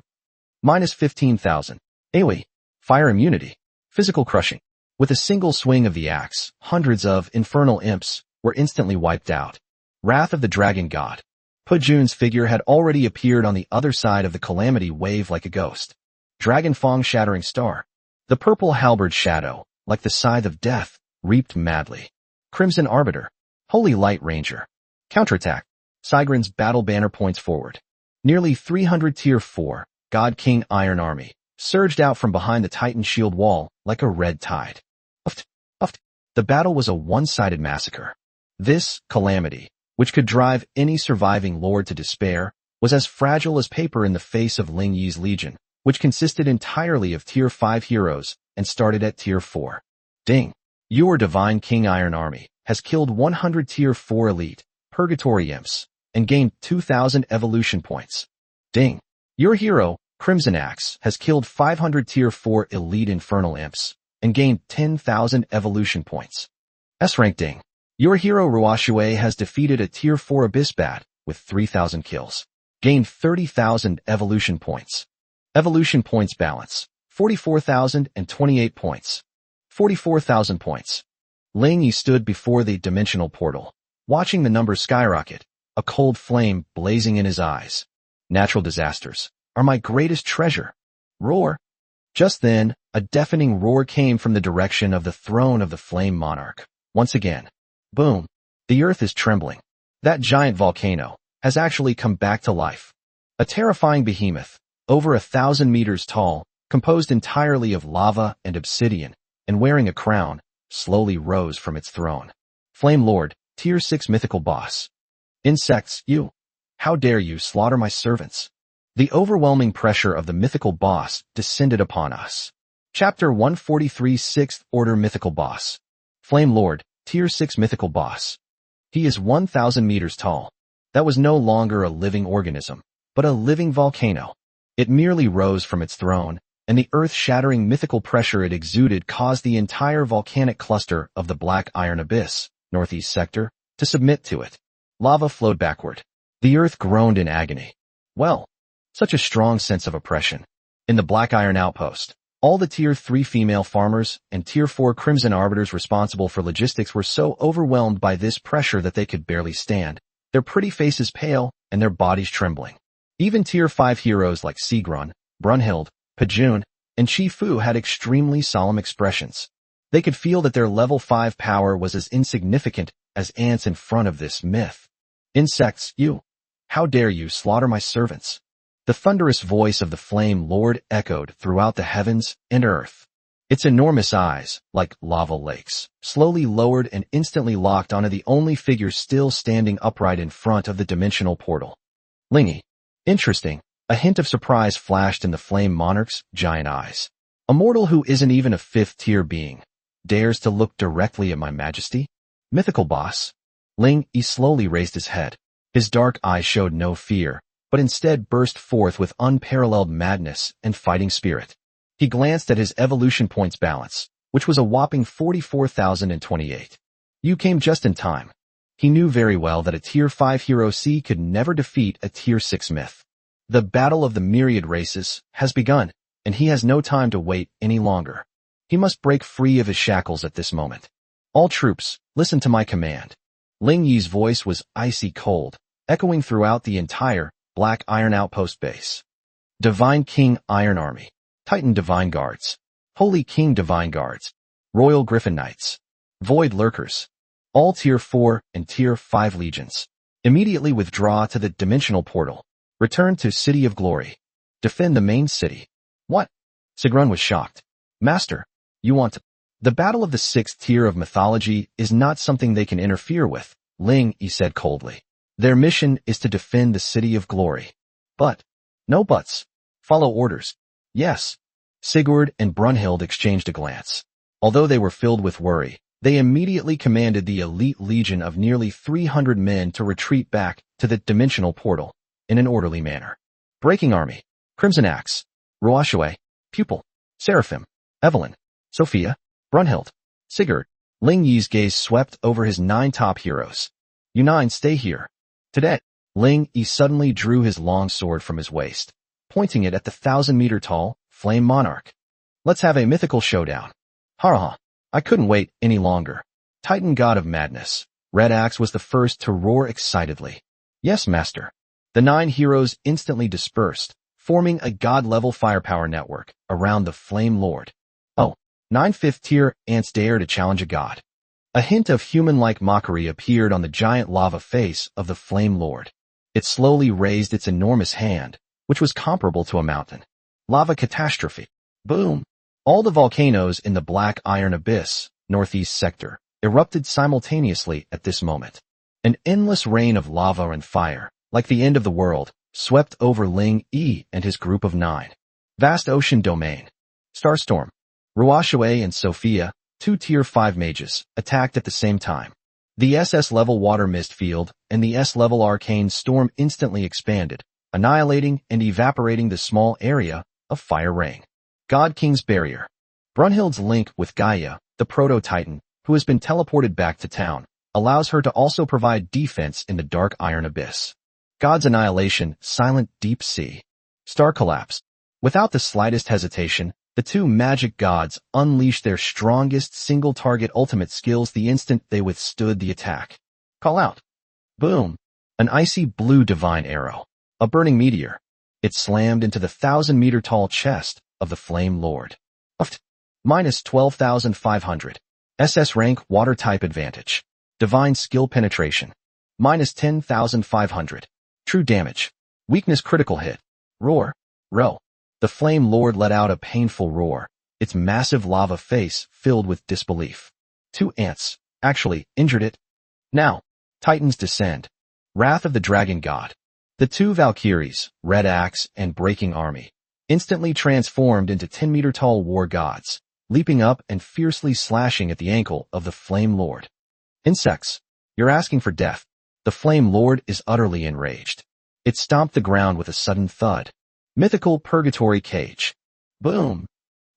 Minus 15,000. AoE. Fire Immunity. Physical Crushing. With a single swing of the axe, hundreds of infernal imps were instantly wiped out. Wrath of the Dragon God. Pujun's figure had already appeared on the other side of the Calamity Wave like a ghost. Dragon Fang Shattering Star. The purple halberd shadow, like the scythe of death, reaped madly. Crimson Arbiter. Holy Light Ranger. Counterattack. Sigrin's battle banner points forward. Nearly 300 Tier 4, God King Iron Army, surged out from behind the Titan shield wall like a red tide. Uft, uft. The battle was a one-sided massacre. This calamity, which could drive any surviving lord to despair, was as fragile as paper in the face of Ling Yi's legion, which consisted entirely of Tier 5 heroes and started at Tier 4. Ding! Your Divine King Iron Army has killed 100 Tier 4 elite Purgatory Imps and gained 2,000 evolution points. Ding! Your hero, Crimson Axe, has killed 500 Tier 4 elite Infernal Imps and gained 10,000 evolution points. S-rank ding! Your hero Ruashue has defeated a Tier 4 Abyss Bat with 3,000 kills, gained 30,000 evolution points. Evolution points balance, 44,028 points. 44,000 points. Ling Yi stood before the dimensional portal, watching the numbers skyrocket, a cold flame blazing in his eyes. Natural disasters are my greatest treasure. Roar! Just then, a deafening roar came from the direction of the throne of the Flame Monarch. Once again. Boom! The earth is trembling. That giant volcano has actually come back to life. A terrifying behemoth, over 1,000 meters tall, composed entirely of lava and obsidian, and wearing a crown, slowly rose from its throne. Flame Lord, Tier 6 mythical boss. Insects, you! How dare you slaughter my servants? The overwhelming pressure of the mythical boss descended upon us. Chapter 143 6th Order Mythical Boss. Flame Lord, Tier 6 mythical boss. He is 1,000 meters tall. That was no longer a living organism, but a living volcano. It merely rose from its throne, and the earth-shattering mythical pressure it exuded caused the entire volcanic cluster of the Black Iron Abyss, northeast sector, to submit to it. Lava flowed backward. The earth groaned in agony. Well, such a strong sense of oppression. In the Black Iron Outpost, all the Tier 3 female farmers and Tier 4 Crimson Arbiters responsible for logistics were so overwhelmed by this pressure that they could barely stand, their pretty faces pale and their bodies trembling. Even Tier 5 heroes like Sigrun, Brunhild, Pajun, and Shifu had extremely solemn expressions. They could feel that their level 5 power was as insignificant as ants in front of this myth. Insects, you! How dare you slaughter my servants? The thunderous voice of the Flame Lord echoed throughout the heavens and earth. Its enormous eyes, like lava lakes, slowly lowered and instantly locked onto the only figure still standing upright in front of the dimensional portal. Ling Yi. Interesting. A hint of surprise flashed in the Flame Monarch's giant eyes. A mortal who isn't even a 5th-tier being dares to look directly at my majesty? Mythical boss? Ling Yi slowly raised his head. His dark eyes showed no fear, but instead burst forth with unparalleled madness and fighting spirit. He glanced at his evolution points balance, which was a whopping 44,028. You came just in time. He knew very well that a Tier 5 Hero C could never defeat a Tier 6 myth. The battle of the myriad races has begun, and he has no time to wait any longer. He must break free of his shackles at this moment. All troops, listen to my command. Ling Yi's voice was icy cold, echoing throughout the entire Black Iron Outpost base. Divine King Iron Army, Titan Divine Guards, Holy King Divine Guards, Royal Griffin Knights, Void Lurkers, all Tier 4 and Tier 5 legions. Immediately withdraw to the Dimensional Portal. Return to City of Glory. Defend the main city. What? Sigrun was shocked. Master, you want to... The battle of the 6th tier of mythology is not something they can interfere with, Ling Yi said coldly. Their mission is to defend the City of Glory. But, no buts. Follow orders. Yes. Sigurd and Brunhild exchanged a glance. Although they were filled with worry, they immediately commanded the elite legion of nearly 300 men to retreat back to the Dimensional Portal in an orderly manner. Breaking Army, Crimson Axe, Ruashue, Pupil, Seraphim, Evelyn, Sophia, Brunhild, Sigurd. Ling Yi's gaze swept over his 9 top heroes. You 9 stay here. Today, Ling Yi suddenly drew his long sword from his waist, pointing it at the 1,000-meter tall Flame Monarch. Let's have a mythical showdown. Ha! I couldn't wait any longer. Titan God of Madness, Red Axe was the first to roar excitedly. Yes, Master. The 9 heroes instantly dispersed, forming a god-level firepower network around the Flame Lord. Oh, 9 5th-tier ants dare to challenge a god. A hint of human-like mockery appeared on the giant lava face of the Flame Lord. It slowly raised its enormous hand, which was comparable to a mountain. Lava catastrophe. Boom! All the volcanoes in the Black Iron Abyss, northeast sector, erupted simultaneously at this moment. An endless rain of lava and fire, like the end of the world, swept over Ling Yi and his group of 9. Vast ocean domain. Starstorm. Ruashue and Sophia, 2 Tier 5 mages, attacked at the same time. The SS-level water mist field and the S-level arcane storm instantly expanded, annihilating and evaporating the small area of fire rain. God King's Barrier. Brunhild's link with Gaia, the Proto-Titan, who has been teleported back to town, allows her to also provide defense in the Dark Iron Abyss. God's Annihilation, Silent Deep Sea. Star Collapse. Without the slightest hesitation, the 2 magic gods unleashed their strongest single-target ultimate skills the instant they withstood the attack. Call out. Boom. An icy blue divine arrow. A burning meteor. It slammed into the 1,000-meter tall chest of the Flame Lord. Uft. Minus 12,500. SS rank water type advantage. Divine skill penetration. Minus 10,500. True damage. Weakness critical hit. Roar. Row. The Flame Lord let out a painful roar, its massive lava face filled with disbelief. 2 ants, actually, injured it. Now, Titans descend. Wrath of the Dragon God. The 2 Valkyries, Red Axe and Breaking Army, instantly transformed into 10-meter-tall war gods, leaping up and fiercely slashing at the ankle of the Flame Lord. Insects, you're asking for death. The Flame Lord is utterly enraged. It stomped the ground with a sudden thud. Mythical Purgatory Cage. Boom!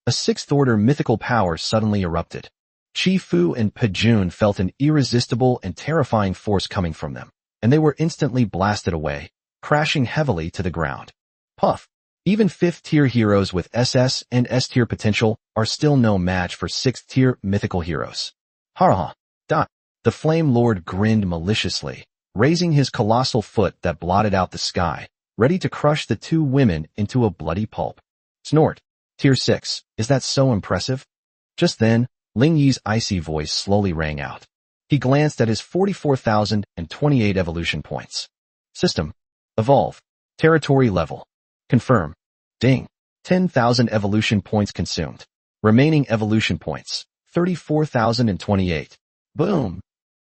A 6th-order mythical power suddenly erupted. Chi Fu and Pejun felt an irresistible and terrifying force coming from them, and they were instantly blasted away, crashing heavily to the ground. Puff! Even 5th-tier heroes with SS and S-tier potential are still no match for 6th-tier mythical heroes. Ha! The Flame Lord grinned maliciously, raising his colossal foot that blotted out the sky, ready to crush the 2 women into a bloody pulp. Snort. Tier 6, is that so impressive? Just then, Ling Yi's icy voice slowly rang out. He glanced at his 44,028 evolution points. System. Evolve. Territory level. Confirm. Ding. 10,000 evolution points consumed. Remaining evolution points. 34,028. Boom.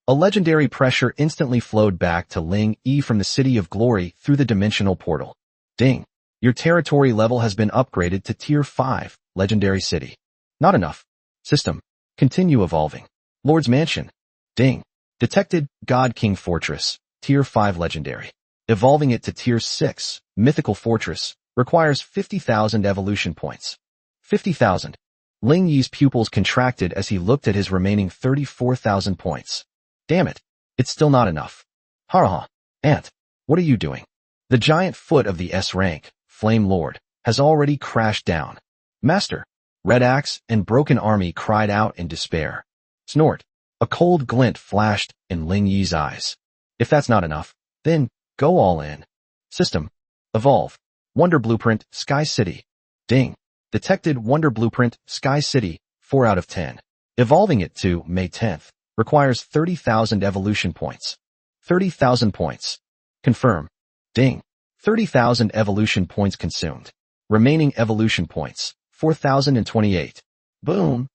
A legendary pressure instantly flowed back to Ling Yi from the City of Glory through the Dimensional Portal. Ding. Your territory level has been upgraded to Tier 5, Legendary City. Not enough. System. Continue evolving. Lord's Mansion. Ding. Detected, God King Fortress, Tier 5 Legendary. Evolving it to Tier 6, Mythical Fortress, requires 50,000 evolution points. 50,000. Ling Yi's pupils contracted as he looked at his remaining 34,000 points. Damn it. It's still not enough. Haraha. Ant, what are you doing? The giant foot of the S-rank, Flame Lord, has already crashed down. Master, Red Axe and Broken Army cried out in despair. Snort. A cold glint flashed in Ling Yi's eyes. If that's not enough, then go all in. System. Evolve. Wonder Blueprint, Sky City. Ding. Detected Wonder Blueprint, Sky City, 4 out of 10. Evolving it to May 10th requires 30,000 evolution points. 30,000 points. Confirm. Ding. 30,000 evolution points consumed. Remaining evolution points, 4,028. Boom.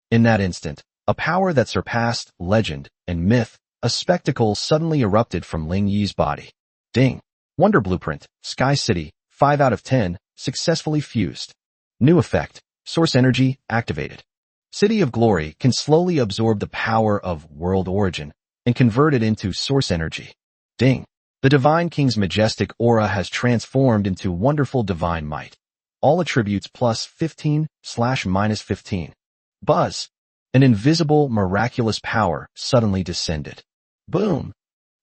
In that instant, a power that surpassed legend and myth, a spectacle suddenly erupted from Ling Yi's body. Ding. Wonder Blueprint, Sky City, 5 out of 10, successfully fused. New effect, Source Energy, activated. City of Glory can slowly absorb the power of World Origin and convert it into Source Energy. Ding. The Divine King's majestic aura has transformed into wonderful divine might. All attributes plus 15/minus 15. Buzz. An invisible, miraculous power suddenly descended. Boom.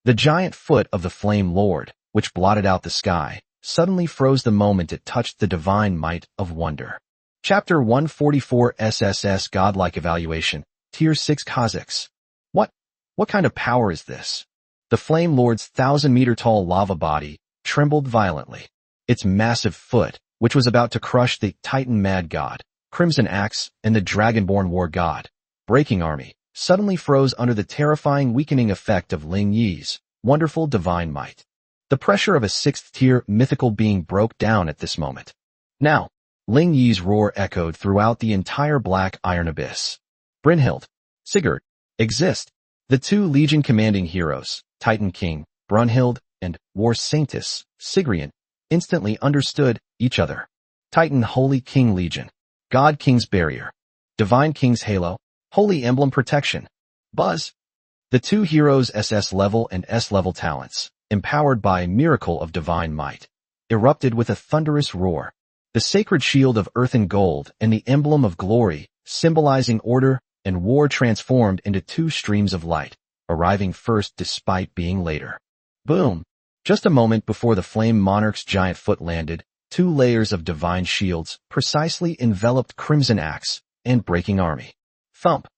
The giant foot of the Flame Lord, which blotted out the sky, suddenly froze the moment it touched the divine might of wonder. Chapter 144 SSS Godlike Evaluation, Tier 6 Kazakhs. What kind of power is this? The Flame Lord's 1,000-meter-tall lava body trembled violently. Its massive foot, which was about to crush the Titan Mad God, Crimson Axe, and the Dragonborn War God, Breaking Army, suddenly froze under the terrifying weakening effect of Ling Yi's wonderful divine might. The pressure of a 6th-tier mythical being broke down at this moment. Now, Ling Yi's roar echoed throughout the entire Black Iron Abyss. Brynhild, Sigurd, exist. The 2 Legion commanding heroes, Titan King, Brunhild, and War Saintess, Sigrian, instantly understood each other. Titan Holy King Legion, God King's Barrier, Divine King's Halo, Holy Emblem Protection. Buzz. The 2 heroes' SS level and S level talents, empowered by Miracle of Divine Might, erupted with a thunderous roar. The Sacred Shield of Earth and Gold and the Emblem of Glory, symbolizing order and war, transformed into 2 streams of light, arriving first despite being later. Boom. Just a moment before the Flame Monarch's giant foot landed, 2 layers of divine shields precisely enveloped Crimson Axe and Breaking Army. Thump.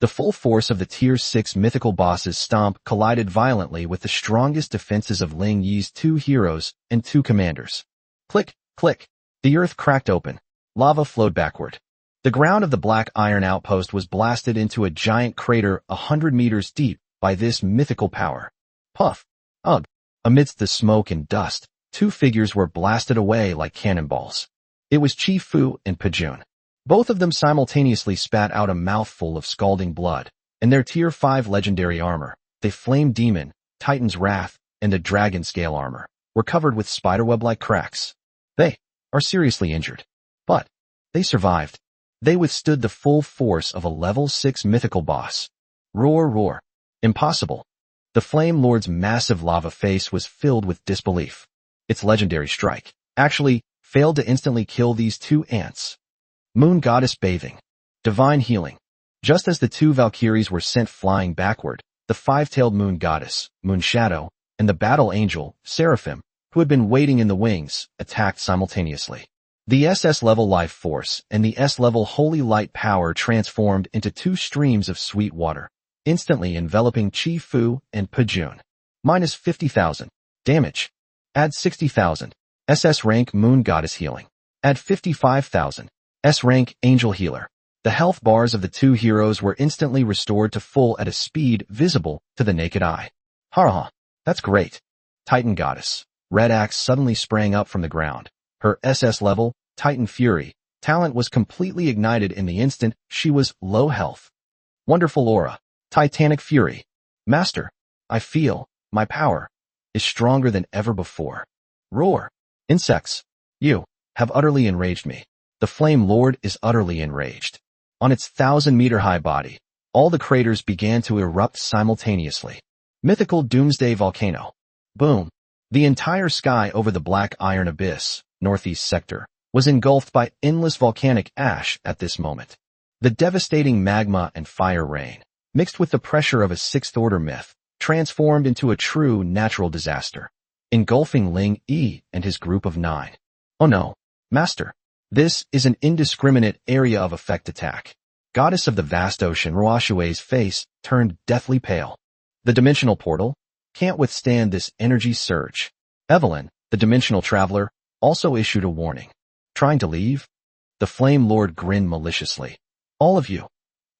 The full force of the Tier 6 mythical boss's stomp collided violently with the strongest defenses of Ling Yi's 2 heroes and 2 commanders. Click, click. The earth cracked open. Lava flowed backward. The ground of the Black Iron Outpost was blasted into a giant crater 100 meters deep by this mythical power. Puff. Ugh. Amidst the smoke and dust, 2 figures were blasted away like cannonballs. It was Chi Fu and Pajun. Both of them simultaneously spat out a mouthful of scalding blood, and their Tier 5 legendary armor, the Flame Demon, Titan's Wrath, and the Dragon Scale armor, were covered with spiderweb-like cracks. They are seriously injured. But they survived. They withstood the full force of a level 6 mythical boss. Roar, roar. Impossible. The Flame Lord's massive lava face was filled with disbelief. Its legendary strike actually failed to instantly kill these 2 ants. Moon Goddess Bathing. Divine Healing. Just as the 2 Valkyries were sent flying backward, the 5-tailed Moon Goddess, Moon Shadow, and the Battle Angel, Seraphim, who had been waiting in the wings, attacked simultaneously. The SS-level life force and the S-level holy light power transformed into 2 streams of sweet water, instantly enveloping Chi Fu and Pajun. Minus 50,000. Damage. Add 60,000. SS rank Moon Goddess Healing. Add 55,000. S rank Angel Healer. The health bars of the 2 heroes were instantly restored to full at a speed visible to the naked eye. Haraha. That's great. Titan Goddess. Red Axe suddenly sprang up from the ground. Her SS level, Titan Fury, talent was completely ignited in the instant she was low health. Wonderful aura. Titanic Fury. Master, I feel my power is stronger than ever before. Roar. Insects. You have utterly enraged me. The Flame Lord is utterly enraged. On its 1,000-meter-high body, all the craters began to erupt simultaneously. Mythical Doomsday Volcano. Boom. The entire sky over the Black Iron Abyss, northeast sector, was engulfed by endless volcanic ash at this moment. The devastating magma and fire rain, mixed with the pressure of a 6th-order myth, transformed into a true natural disaster, engulfing Ling Yi and his group of 9. Oh no, Master. This is an indiscriminate area of effect attack. Goddess of the vast ocean Ruoshue's face turned deathly pale. The dimensional portal can't withstand this energy surge. Evelyn, the dimensional traveler, also issued a warning. Trying to leave? The Flame Lord grinned maliciously. All of you,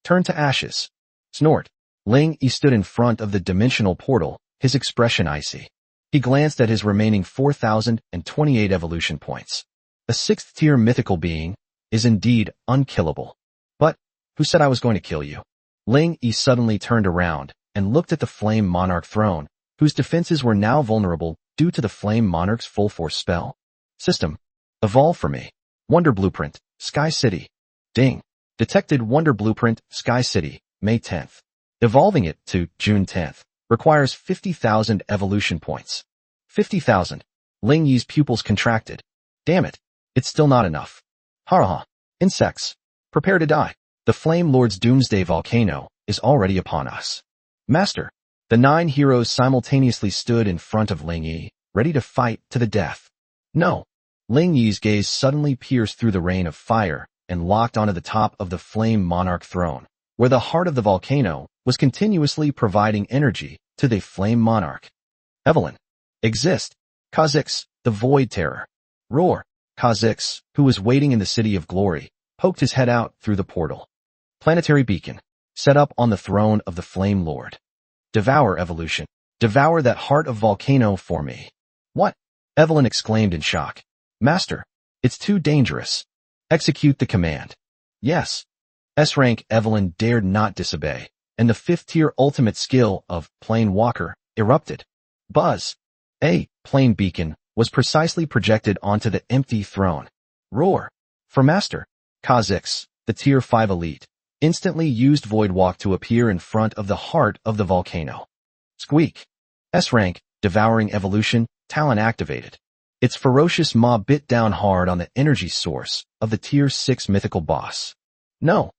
turn to ashes. Snort. Ling Yi stood in front of the dimensional portal, his expression icy. He glanced at his remaining 4,028 evolution points. A 6th-tier mythical being is indeed unkillable. But who said I was going to kill you? Ling Yi suddenly turned around and looked at the Flame Monarch throne, whose defenses were now vulnerable due to the Flame Monarch's full-force spell. System. Evolve for me. Wonder Blueprint, Sky City. Ding. Detected Wonder Blueprint, Sky City, May 10th. Evolving it to June 10th requires 50,000 evolution points. 50,000. Ling Yi's pupils contracted. Damn it. It's still not enough. Ha. Insects. Prepare to die. The Flame Lord's doomsday volcano is already upon us. Master. The 9 heroes simultaneously stood in front of Ling Yi, ready to fight to the death. No. Ling Yi's gaze suddenly pierced through the rain of fire and locked onto the top of the Flame Monarch throne, where the heart of the volcano was continuously providing energy to the Flame Monarch. Evelyn. Exist. Kha'Zix, the Void Terror. Roar. Kha'Zix, who was waiting in the City of Glory, poked his head out through the portal. Planetary beacon. Set up on the throne of the Flame Lord. Devour evolution. Devour that heart of volcano for me. What? Evelyn exclaimed in shock. Master, it's too dangerous. Execute the command. Yes. S-rank Evelyn dared not disobey, and the 5th-tier ultimate skill of Plane Walker erupted. Buzz. A plane beacon was precisely projected onto the empty throne. Roar. For Master. Kha'Zix, the Tier 5 elite, instantly used Void Walk to appear in front of the heart of the volcano. Squeak. S-rank, devouring evolution, talent activated. Its ferocious maw bit down hard on the energy source of the Tier 6 mythical boss. No.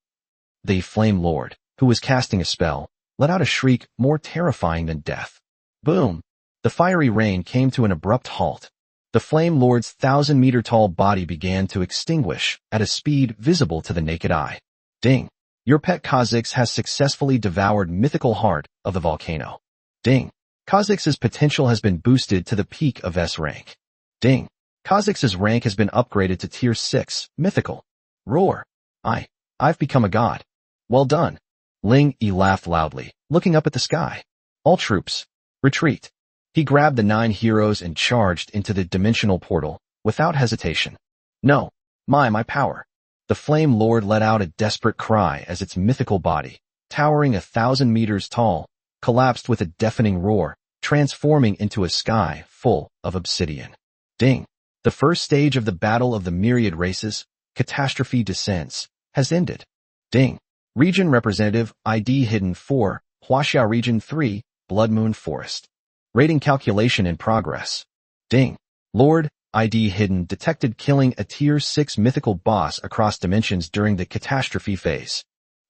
The Flame Lord, who was casting a spell, let out a shriek more terrifying than death. Boom. The fiery rain came to an abrupt halt. The Flame Lord's 1,000-meter-tall body began to extinguish at a speed visible to the naked eye. Ding. Your pet Kha'Zix has successfully devoured mythical heart of the volcano. Ding. Kha'Zix's potential has been boosted to the peak of S rank. Ding. Kha'Zix's rank has been upgraded to Tier 6, mythical. Roar. I've become a god. Well done. Ling Yi laughed loudly, looking up at the sky. All troops, retreat. He grabbed the 9 heroes and charged into the dimensional portal, without hesitation. No. My power. The Flame Lord let out a desperate cry as its mythical body, towering 1,000 meters tall, collapsed with a deafening roar, transforming into a sky full of obsidian. Ding. The first stage of the Battle of the Myriad Races, Catastrophe Descends, has ended. Ding. Region Representative ID Hidden 4, Huaxia Region 3, Blood Moon Forest. Rating calculation in progress. Ding. Lord ID Hidden detected killing a Tier 6 mythical boss across dimensions during the catastrophe phase.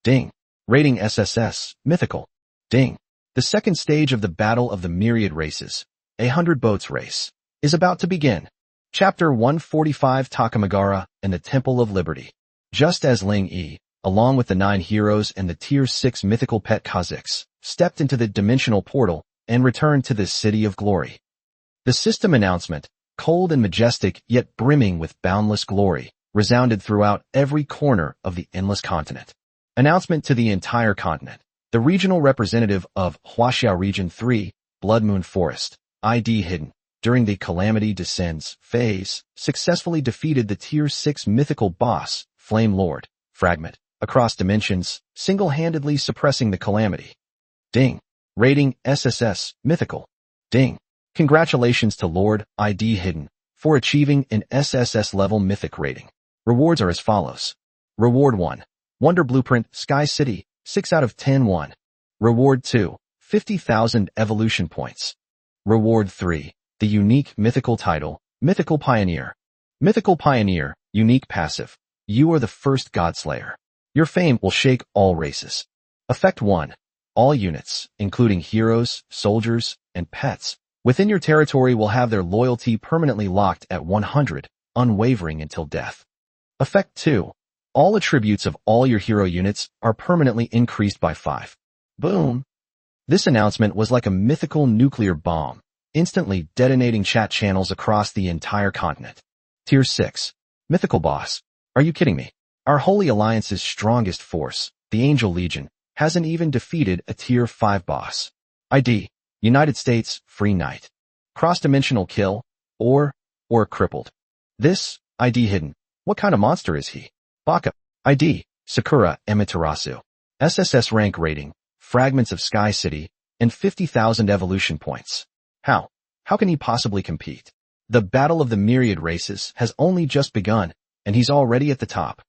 Ding. Rating SSS, mythical. Ding. The second stage of the Battle of the Myriad Races, 100 Boats Race, is about to begin. Chapter 145 Takamagara and the Temple of Liberty. Just as Ling Yi, along with the 9 heroes and the Tier 6 mythical pet Kha'Zix, stepped into the dimensional portal and returned to the City of Glory. The system announcement, cold and majestic yet brimming with boundless glory, resounded throughout every corner of the endless continent. Announcement to the entire continent. The regional representative of Huaxia Region 3, Blood Moon Forest, ID Hidden, during the Calamity Descends phase, successfully defeated the Tier 6 mythical boss, Flame Lord, Fragment, across dimensions, single-handedly suppressing the calamity. Ding. Rating SSS, mythical. Ding. Congratulations to Lord ID Hidden for achieving an SSS level mythic rating. Rewards are as follows. Reward 1. Wonder Blueprint, Sky City, 6 out of 10 1. Reward 2. 50,000 evolution points. Reward 3. The unique mythical title, Mythical Pioneer. Mythical Pioneer, unique passive. You are the first Godslayer. Your fame will shake all races. Effect 1. All units, including heroes, soldiers, and pets, within your territory will have their loyalty permanently locked at 100, unwavering until death. Effect 2. All attributes of all your hero units are permanently increased by 5. Boom! This announcement was like a mythical nuclear bomb, instantly detonating chat channels across the entire continent. Tier 6. Mythical Boss. Are you kidding me? Our Holy Alliance's strongest force, the Angel Legion, hasn't even defeated a Tier 5 boss. ID. United States, Free Knight. Cross-dimensional kill, or crippled. This, ID hidden. What kind of monster is he? Baka. ID. Sakura Amaterasu. SSS rank rating, fragments of Sky City, and 50,000 evolution points. How can he possibly compete? The battle of the myriad races has only just begun, and he's already at the top.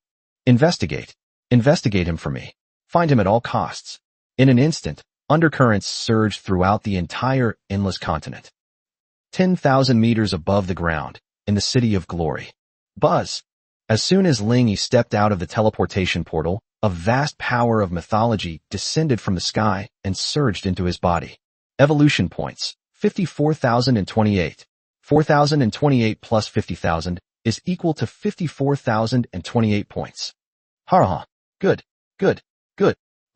Investigate him for me. Find him at all costs. In an instant, undercurrents surged throughout the entire endless continent. 10,000 meters above the ground, in the City of Glory. Buzz! As soon as Ling Yi stepped out of the teleportation portal, a vast power of mythology descended from the sky and surged into his body. Evolution points, 54,028. 4,028 plus 50,000 is equal to 54,028 points. Ha! Good.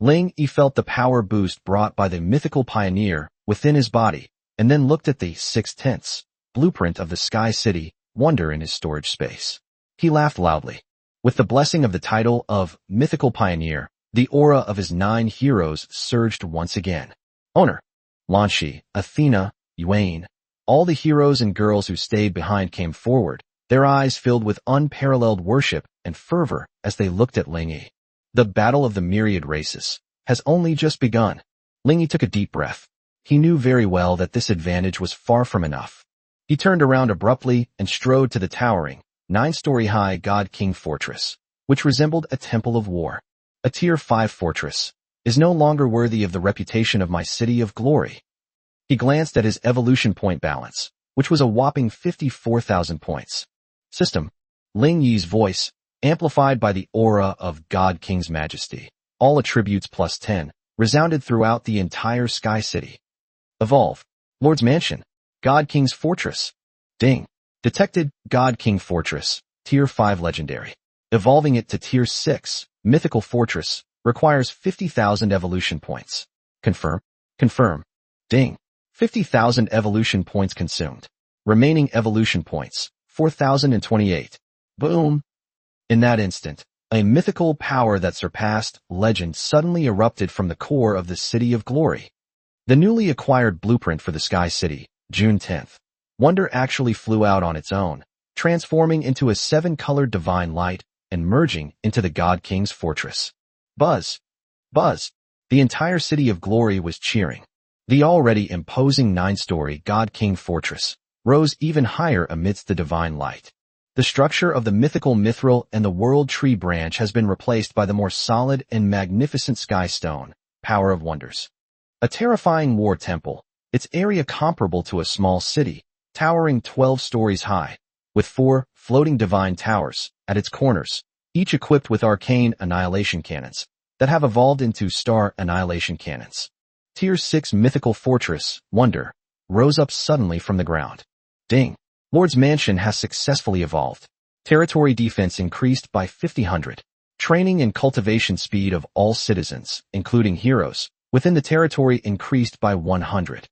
Ling Yi felt the power boost brought by the mythical pioneer within his body, and then looked at the 6/10 blueprint of the Sky City wonder in his storage space. He laughed loudly. With the blessing of the title of Mythical Pioneer, the aura of his 9 heroes surged once again. Owner, Lanshi, Athena, Yuan, all the heroes and girls who stayed behind came forward, their eyes filled with unparalleled worship and fervor as they looked at Ling Yi. The battle of the myriad races has only just begun. Ling Yi took a deep breath. He knew very well that this advantage was far from enough. He turned around abruptly and strode to the towering, 9-story-high God King Fortress, which resembled a temple of war. A Tier 5 fortress is no longer worthy of the reputation of my City of Glory. He glanced at his evolution point balance, which was a whopping 54,000 points. System. Ling Yi's voice, amplified by the aura of God King's majesty, all attributes plus 10, resounded throughout the entire Sky City. Evolve. Lord's Mansion. God King's Fortress. Ding. Detected, God King Fortress, Tier 5 Legendary. Evolving it to Tier 6, Mythical Fortress, requires 50,000 evolution points. Confirm. Ding. 50,000 evolution points consumed. Remaining evolution points, 4,028. Boom. In that instant, a mythical power that surpassed legend suddenly erupted from the core of the City of Glory. The newly acquired blueprint for the Sky City, June 10th. Wonder actually flew out on its own, transforming into a 7-colored divine light and merging into the God King's fortress. Buzz! The entire City of Glory was cheering. The already imposing 9-story God King fortress rose even higher amidst the divine light. The structure of the mythical mithril and the world tree branch has been replaced by the more solid and magnificent sky stone, Power of Wonders. A terrifying war temple, its area comparable to a small city, towering 12 stories high, with 4 floating divine towers at its corners, each equipped with arcane annihilation cannons that have evolved into star annihilation cannons. Tier 6 Mythical Fortress, Wonder, rose up suddenly from the ground. Ding! Lord's Mansion has successfully evolved. Territory defense increased by 50,000. Training and cultivation speed of all citizens, including heroes, within the territory increased by 100.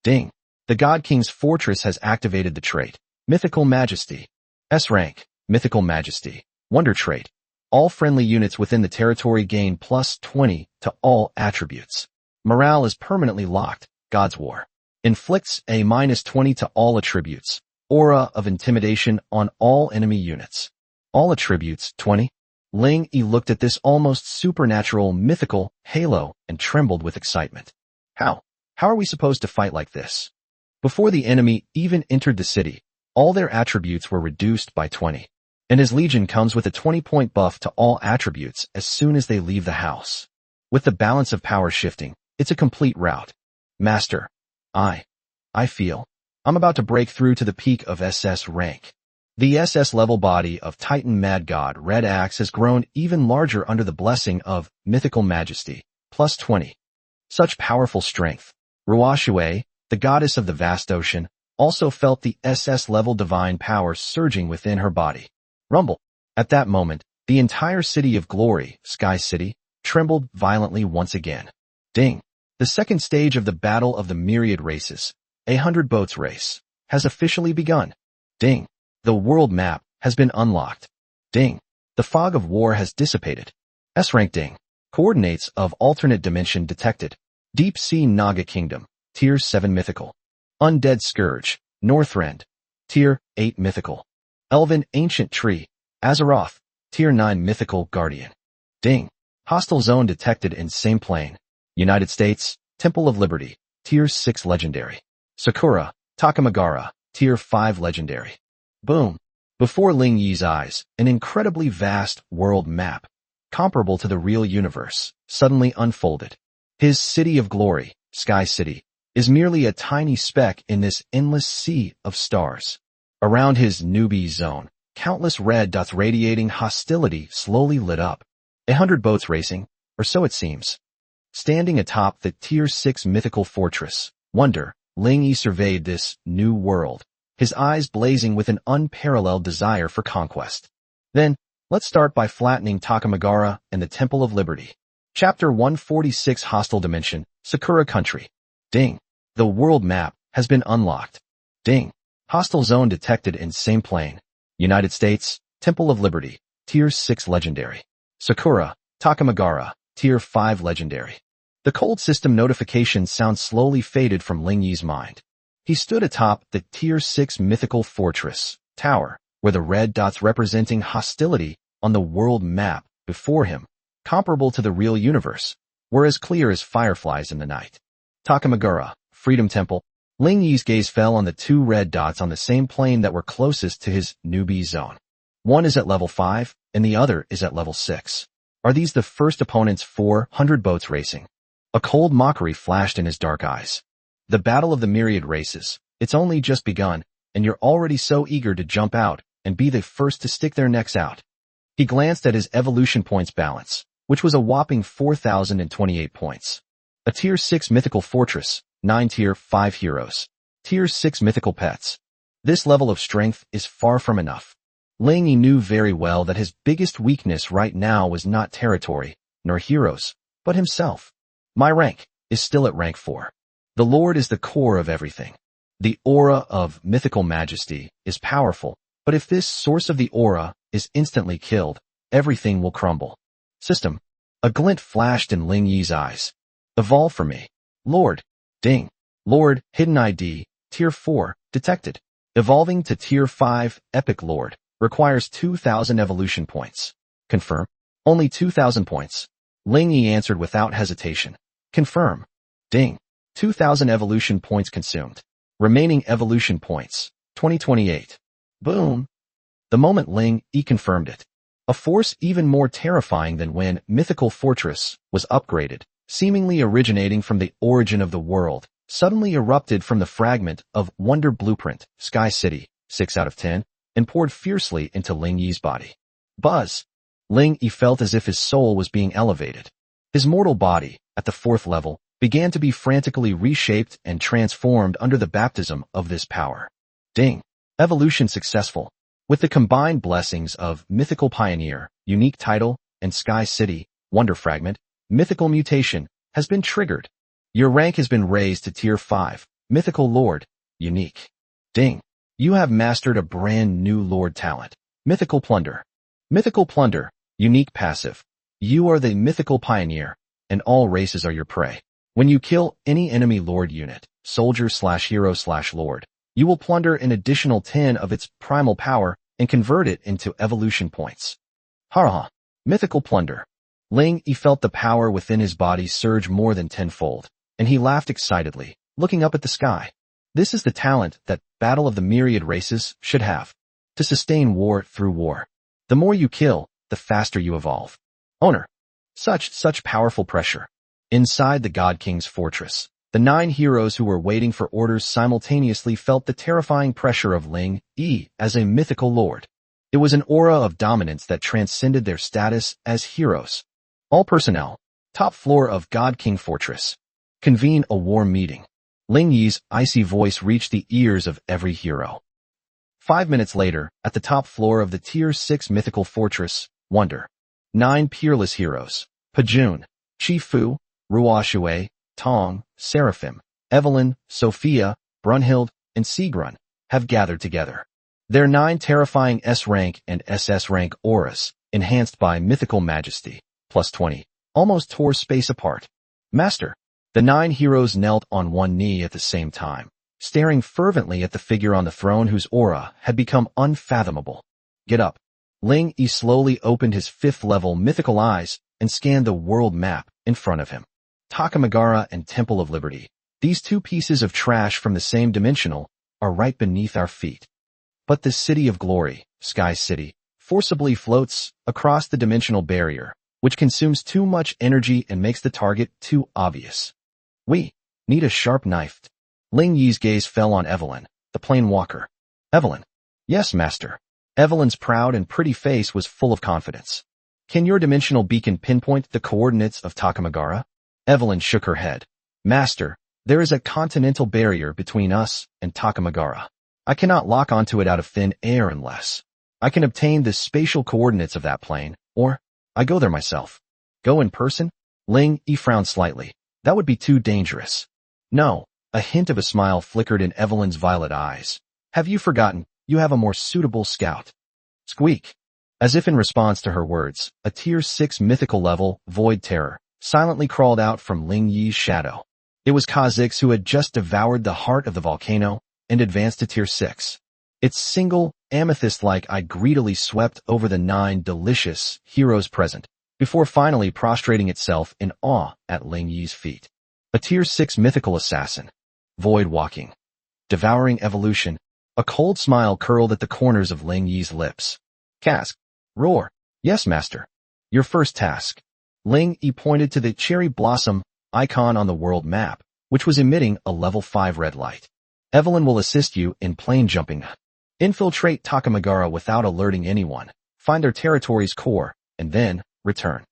Ding! The God King's Fortress has activated the trait, Mythical Majesty. S rank, Mythical Majesty. Wonder trait. All friendly units within the territory gain plus 20 to all attributes. Morale is permanently locked, God's War. Inflicts a minus 20 to all attributes. Aura of intimidation on all enemy units. All attributes, 20. Ling Yi looked at this almost supernatural mythical halo and trembled with excitement. How are we supposed to fight like this? Before the enemy even entered the city, all their attributes were reduced by 20. And his legion comes with a 20-point buff to all attributes as soon as they leave the house. With the balance of power shifting, it's a complete rout. Master, I feel I'm about to break through to the peak of SS rank. The SS level body of Titan Mad God Red Axe has grown even larger under the blessing of Mythical Majesty, plus 20. Such powerful strength. Ruoshui, the goddess of the vast ocean, also felt the SS-level divine power surging within her body. Rumble. At that moment, the entire city of glory, Sky City, trembled violently once again. Ding. The second stage of the Battle of the Myriad Races, 100 Boats Race, has officially begun. Ding. The world map has been unlocked. Ding. The fog of war has dissipated. S-rank ding. Coordinates of alternate dimension detected. Deep Sea Naga Kingdom, Tier 7 Mythical. Undead Scourge, Northrend, Tier 8 Mythical. Elven Ancient Tree, Azeroth, Tier 9 Mythical Guardian. Ding. Hostile Zone detected in same plane. United States, Temple of Liberty, Tier 6 Legendary. Sakura, Takamagara, Tier 5 Legendary. Boom. Before Ling Yi's eyes, an incredibly vast world map, comparable to the real universe, suddenly unfolded. His city of glory, Sky City, is merely a tiny speck in this endless sea of stars. Around his newbie zone, countless red dots radiating hostility slowly lit up. 100 boats racing, or so it seems. Standing atop the Tier 6 mythical fortress, Wonder, Ling Yi surveyed this new world, his eyes blazing with an unparalleled desire for conquest. Then, let's start by flattening Takamagara and the Temple of Liberty. Chapter 146 Hostile Dimension, Sakura Country. Ding. The world map has been unlocked. Ding. Hostile zone detected in same plane. United States, Temple of Liberty, Tier 6 Legendary. Sakura, Takamagara, Tier 5 Legendary. The cold system notification sound slowly faded from Ling Yi's mind. He stood atop the Tier 6 mythical fortress, tower, where the red dots representing hostility on the world map before him, comparable to the real universe, were as clear as fireflies in the night. Takamagara, Freedom Temple. Ling Yi's gaze fell on the two red dots on the same plane that were closest to his newbie zone. One is at level 5, and the other is at level 6. Are these the first opponents for 100 boats racing? A cold mockery flashed in his dark eyes. The battle of the myriad races, it's only just begun, and you're already so eager to jump out and be the first to stick their necks out. He glanced at his evolution points balance, which was a whopping 4,028 points. A Tier 6 mythical fortress, 9 Tier 5 heroes, Tier 6 mythical pets. This level of strength is far from enough. Ling Yi knew very well that his biggest weakness right now was not territory, nor heroes, but himself. My rank is still at rank 4. The Lord is the core of everything. The aura of mythical majesty is powerful, but if this source of the aura is instantly killed, everything will crumble. System. A glint flashed in Ling Yi's eyes. Evolve for me. Lord. Ding. Lord, hidden ID, Tier 4, detected. Evolving to Tier 5, Epic Lord, requires 2,000 evolution points. Confirm. Only 2,000 points. Ling Yi answered without hesitation. Confirm. Ding. 2,000 evolution points consumed. Remaining evolution points, 2028. Boom. The moment Ling Yi confirmed it, a force even more terrifying than when Mythical Fortress was upgraded, seemingly originating from the origin of the world, suddenly erupted from the fragment of Wonder Blueprint, Sky City, 6 out of 10, and poured fiercely into Ling Yi's body. Buzz! Ling Yi felt as if his soul was being elevated. His mortal body, at the 4th level, began to be frantically reshaped and transformed under the baptism of this power. Ding! Evolution successful. With the combined blessings of Mythical Pioneer, Unique Title, and Sky City, Wonder Fragment, Mythical Mutation has been triggered. Your rank has been raised to Tier 5, Mythical Lord, Unique. Ding! You have mastered a brand new Lord talent, Mythical Plunder. Mythical Plunder, Unique Passive. You are the Mythical Pioneer, and all races are your prey. When you kill any enemy Lord unit, soldier/hero/lord, you will plunder an additional 10 of its primal power and convert it into evolution points. Ha! Mythical Plunder. Ling Yi felt the power within his body surge more than tenfold, and he laughed excitedly, looking up at the sky. This is the talent that Battle of the Myriad Races should have. To sustain war through war. The more you kill, the faster you evolve. Owner. Such powerful pressure. Inside the God King's fortress, the 9 heroes who were waiting for orders simultaneously felt the terrifying pressure of Ling Yi as a mythical lord. It was an aura of dominance that transcended their status as heroes. All personnel. Top floor of God King Fortress. Convene a war meeting. Ling Yi's icy voice reached the ears of every hero. 5 minutes later, at the top floor of the Tier 6 mythical fortress, Wonder. 9 peerless heroes. Pajun, Chi-Fu, Ruoshui, Tong, Seraphim, Evelyn, Sophia, Brunhild, and Sigrun have gathered together. Their 9 terrifying S-rank and SS-rank auras, enhanced by mythical majesty, plus 20, almost tore space apart. Master. The 9 heroes knelt on one knee at the same time, staring fervently at the figure on the throne whose aura had become unfathomable. Get up. Ling Yi slowly opened his 5th-level mythical eyes and scanned the world map in front of him. Takamagara and Temple of Liberty. These 2 pieces of trash from the same dimensional are right beneath our feet. But the City of Glory, Sky City, forcibly floats across the dimensional barrier, which consumes too much energy and makes the target too obvious. We need a sharp knife. Ling Yi's gaze fell on Evelyn, the plain walker. Evelyn. Yes, master. Evelyn's proud and pretty face was full of confidence. Can your dimensional beacon pinpoint the coordinates of Takamagara? Evelyn shook her head. Master, there is a continental barrier between us and Takamagara. I cannot lock onto it out of thin air unless I can obtain the spatial coordinates of that plane, or I go there myself. Go in person? Ling Yi frowned slightly. That would be too dangerous. No, a hint of a smile flickered in Evelyn's violet eyes. Have you forgotten? You have a more suitable scout. Squeak. As if in response to her words, a Tier 6 mythical level, Void Terror, silently crawled out from Ling Yi's shadow. It was Kha'Zix who had just devoured the heart of the volcano and advanced to Tier 6. Its single, amethyst-like eye greedily swept over the 9 delicious heroes present, before finally prostrating itself in awe at Ling Yi's feet. A Tier 6 mythical assassin. Void walking. Devouring evolution. A cold smile curled at the corners of Ling Yi's lips. Cask. Roar. Yes, master. Your first task. Ling Yi pointed to the cherry blossom icon on the world map, which was emitting a level 5 red light. Evelyn will assist you in plane jumping. Infiltrate Takamagara without alerting anyone, find their territory's core, and then return.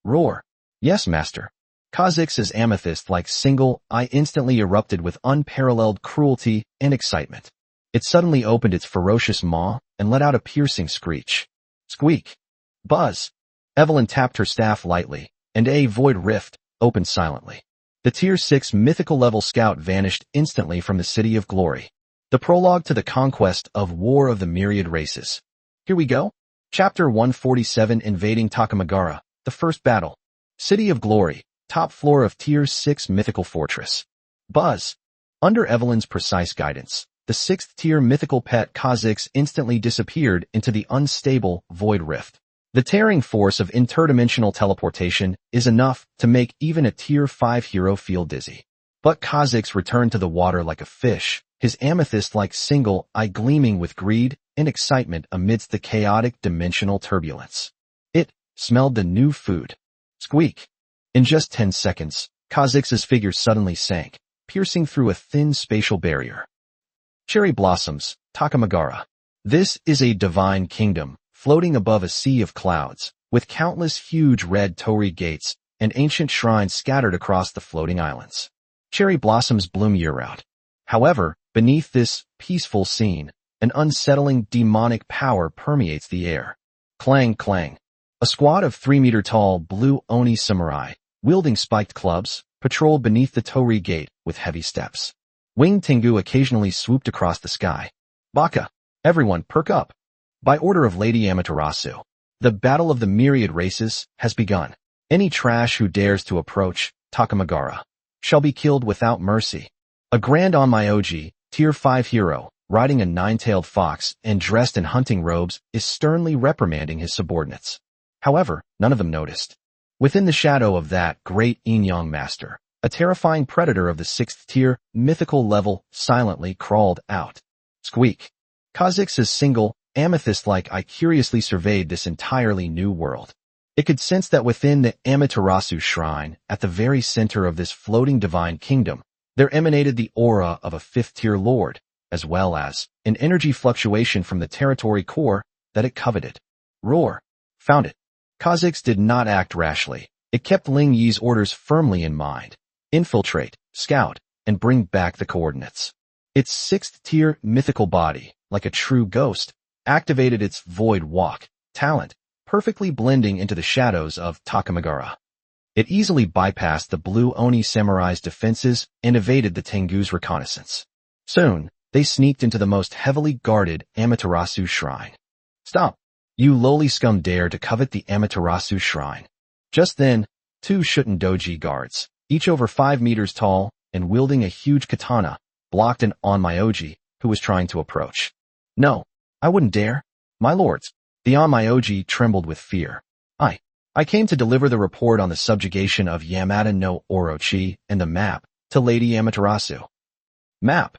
Roar. Yes, master. Kha'Zix's amethyst-like single eye instantly erupted with unparalleled cruelty and excitement. It suddenly opened its ferocious maw and let out a piercing screech. Squeak. Buzz. Evelyn tapped her staff lightly, and a void rift opened silently. The Tier 6 mythical level scout vanished instantly from the City of Glory. The prologue to the conquest of War of the Myriad Races. Here we go. Chapter 147, Invading Takamagara, the first battle. City of Glory, top floor of Tier 6 mythical fortress. Buzz. Under Evelyn's precise guidance, the 6th tier mythical pet Kha'Zix instantly disappeared into the unstable void rift. The tearing force of interdimensional teleportation is enough to make even a Tier 5 hero feel dizzy. But Kha'Zix returned to the water like a fish, his amethyst-like single eye gleaming with greed and excitement amidst the chaotic dimensional turbulence. It smelled the new food. Squeak. In just 10 seconds, Kha'Zix's figure suddenly sank, piercing through a thin spatial barrier. Cherry blossoms, Takamagara. This is a divine kingdom, floating above a sea of clouds, with countless huge red torii gates and ancient shrines scattered across the floating islands. Cherry blossoms bloom year-round. However, beneath this peaceful scene, an unsettling demonic power permeates the air. Clang clang. A squad of 3-meter-tall blue Oni samurai, wielding spiked clubs, patrolled beneath the torii gate with heavy steps. Winged Tengu occasionally swooped across the sky. Baka. Everyone perk up. By order of Lady Amaterasu, the battle of the myriad races has begun. Any trash who dares to approach Takamagara shall be killed without mercy. A Grand Onmyoji, Tier 5 hero, riding a 9-tailed fox and dressed in hunting robes, is sternly reprimanding his subordinates. However, none of them noticed. Within the shadow of that great Yin-Yang master, a terrifying predator of the 6th tier, mythical level, silently crawled out. Squeak. Kha'Zix's single, amethyst-like eye curiously surveyed this entirely new world. It could sense that within the Amaterasu shrine, at the very center of this floating divine kingdom, there emanated the aura of a 5th-tier lord, as well as an energy fluctuation from the territory core that it coveted. Roar. Found it. Kha'Zix did not act rashly. It kept Ling Yi's orders firmly in mind. Infiltrate, scout, and bring back the coordinates. Its sixth-tier mythical body, like a true ghost, activated its void walk talent, perfectly blending into the shadows of Takamagara. It easily bypassed the blue Oni samurai's defenses and evaded the Tengu's reconnaissance. Soon, they sneaked into the most heavily guarded Amaterasu shrine. "Stop! You lowly scum dare to covet the Amaterasu shrine." Just then, two Shutendoji guards, each over 5 meters tall and wielding a huge katana, blocked an Onmyoji who was trying to approach. "No, I wouldn't dare. My lords." The Onmyoji trembled with fear. I came to deliver the report on the subjugation of Yamada no Orochi and the map to Lady Amaterasu." "Map?"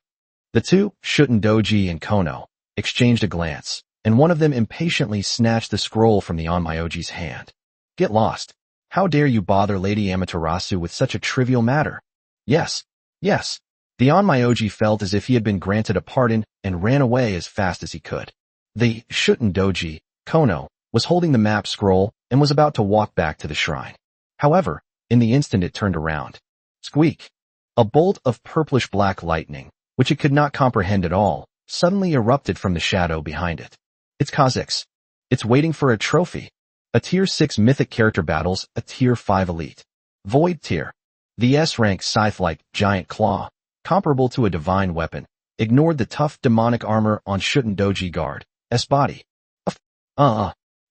The two, Shutendoji and Kono, exchanged a glance, and one of them impatiently snatched the scroll from the Onmyoji's hand. "Get lost. How dare you bother Lady Amaterasu with such a trivial matter?" Yes. The Onmyoji felt as if he had been granted a pardon and ran away as fast as he could. The Shutendoji, Kono, was holding the map scroll and was about to walk back to the shrine. However, in the instant it turned around. Squeak! A bolt of purplish-black lightning, which it could not comprehend at all, suddenly erupted from the shadow behind it. "It's Kha'Zix. It's waiting for a trophy." A Tier 6 mythic character battles a Tier 5 elite. Void tier. The S-rank scythe-like giant claw, comparable to a divine weapon, ignored the tough demonic armor on Shutendoji guard. S body.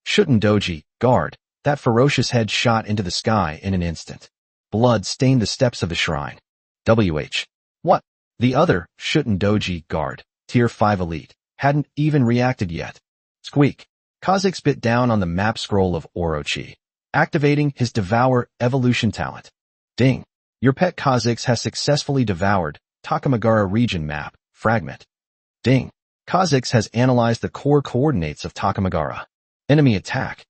Shutendoji, guard, that ferocious head shot into the sky in an instant. Blood stained the steps of the shrine. What? The other, Shutendoji, guard, Tier 5 elite, hadn't even reacted yet. Squeak. Kha'Zix bit down on the map scroll of Orochi, activating his Devour evolution talent. Ding. Your pet Kha'Zix has successfully devoured Takamagara region map, fragment. Ding. Kha'Zix has analyzed the core coordinates of Takamagara. Enemy attack.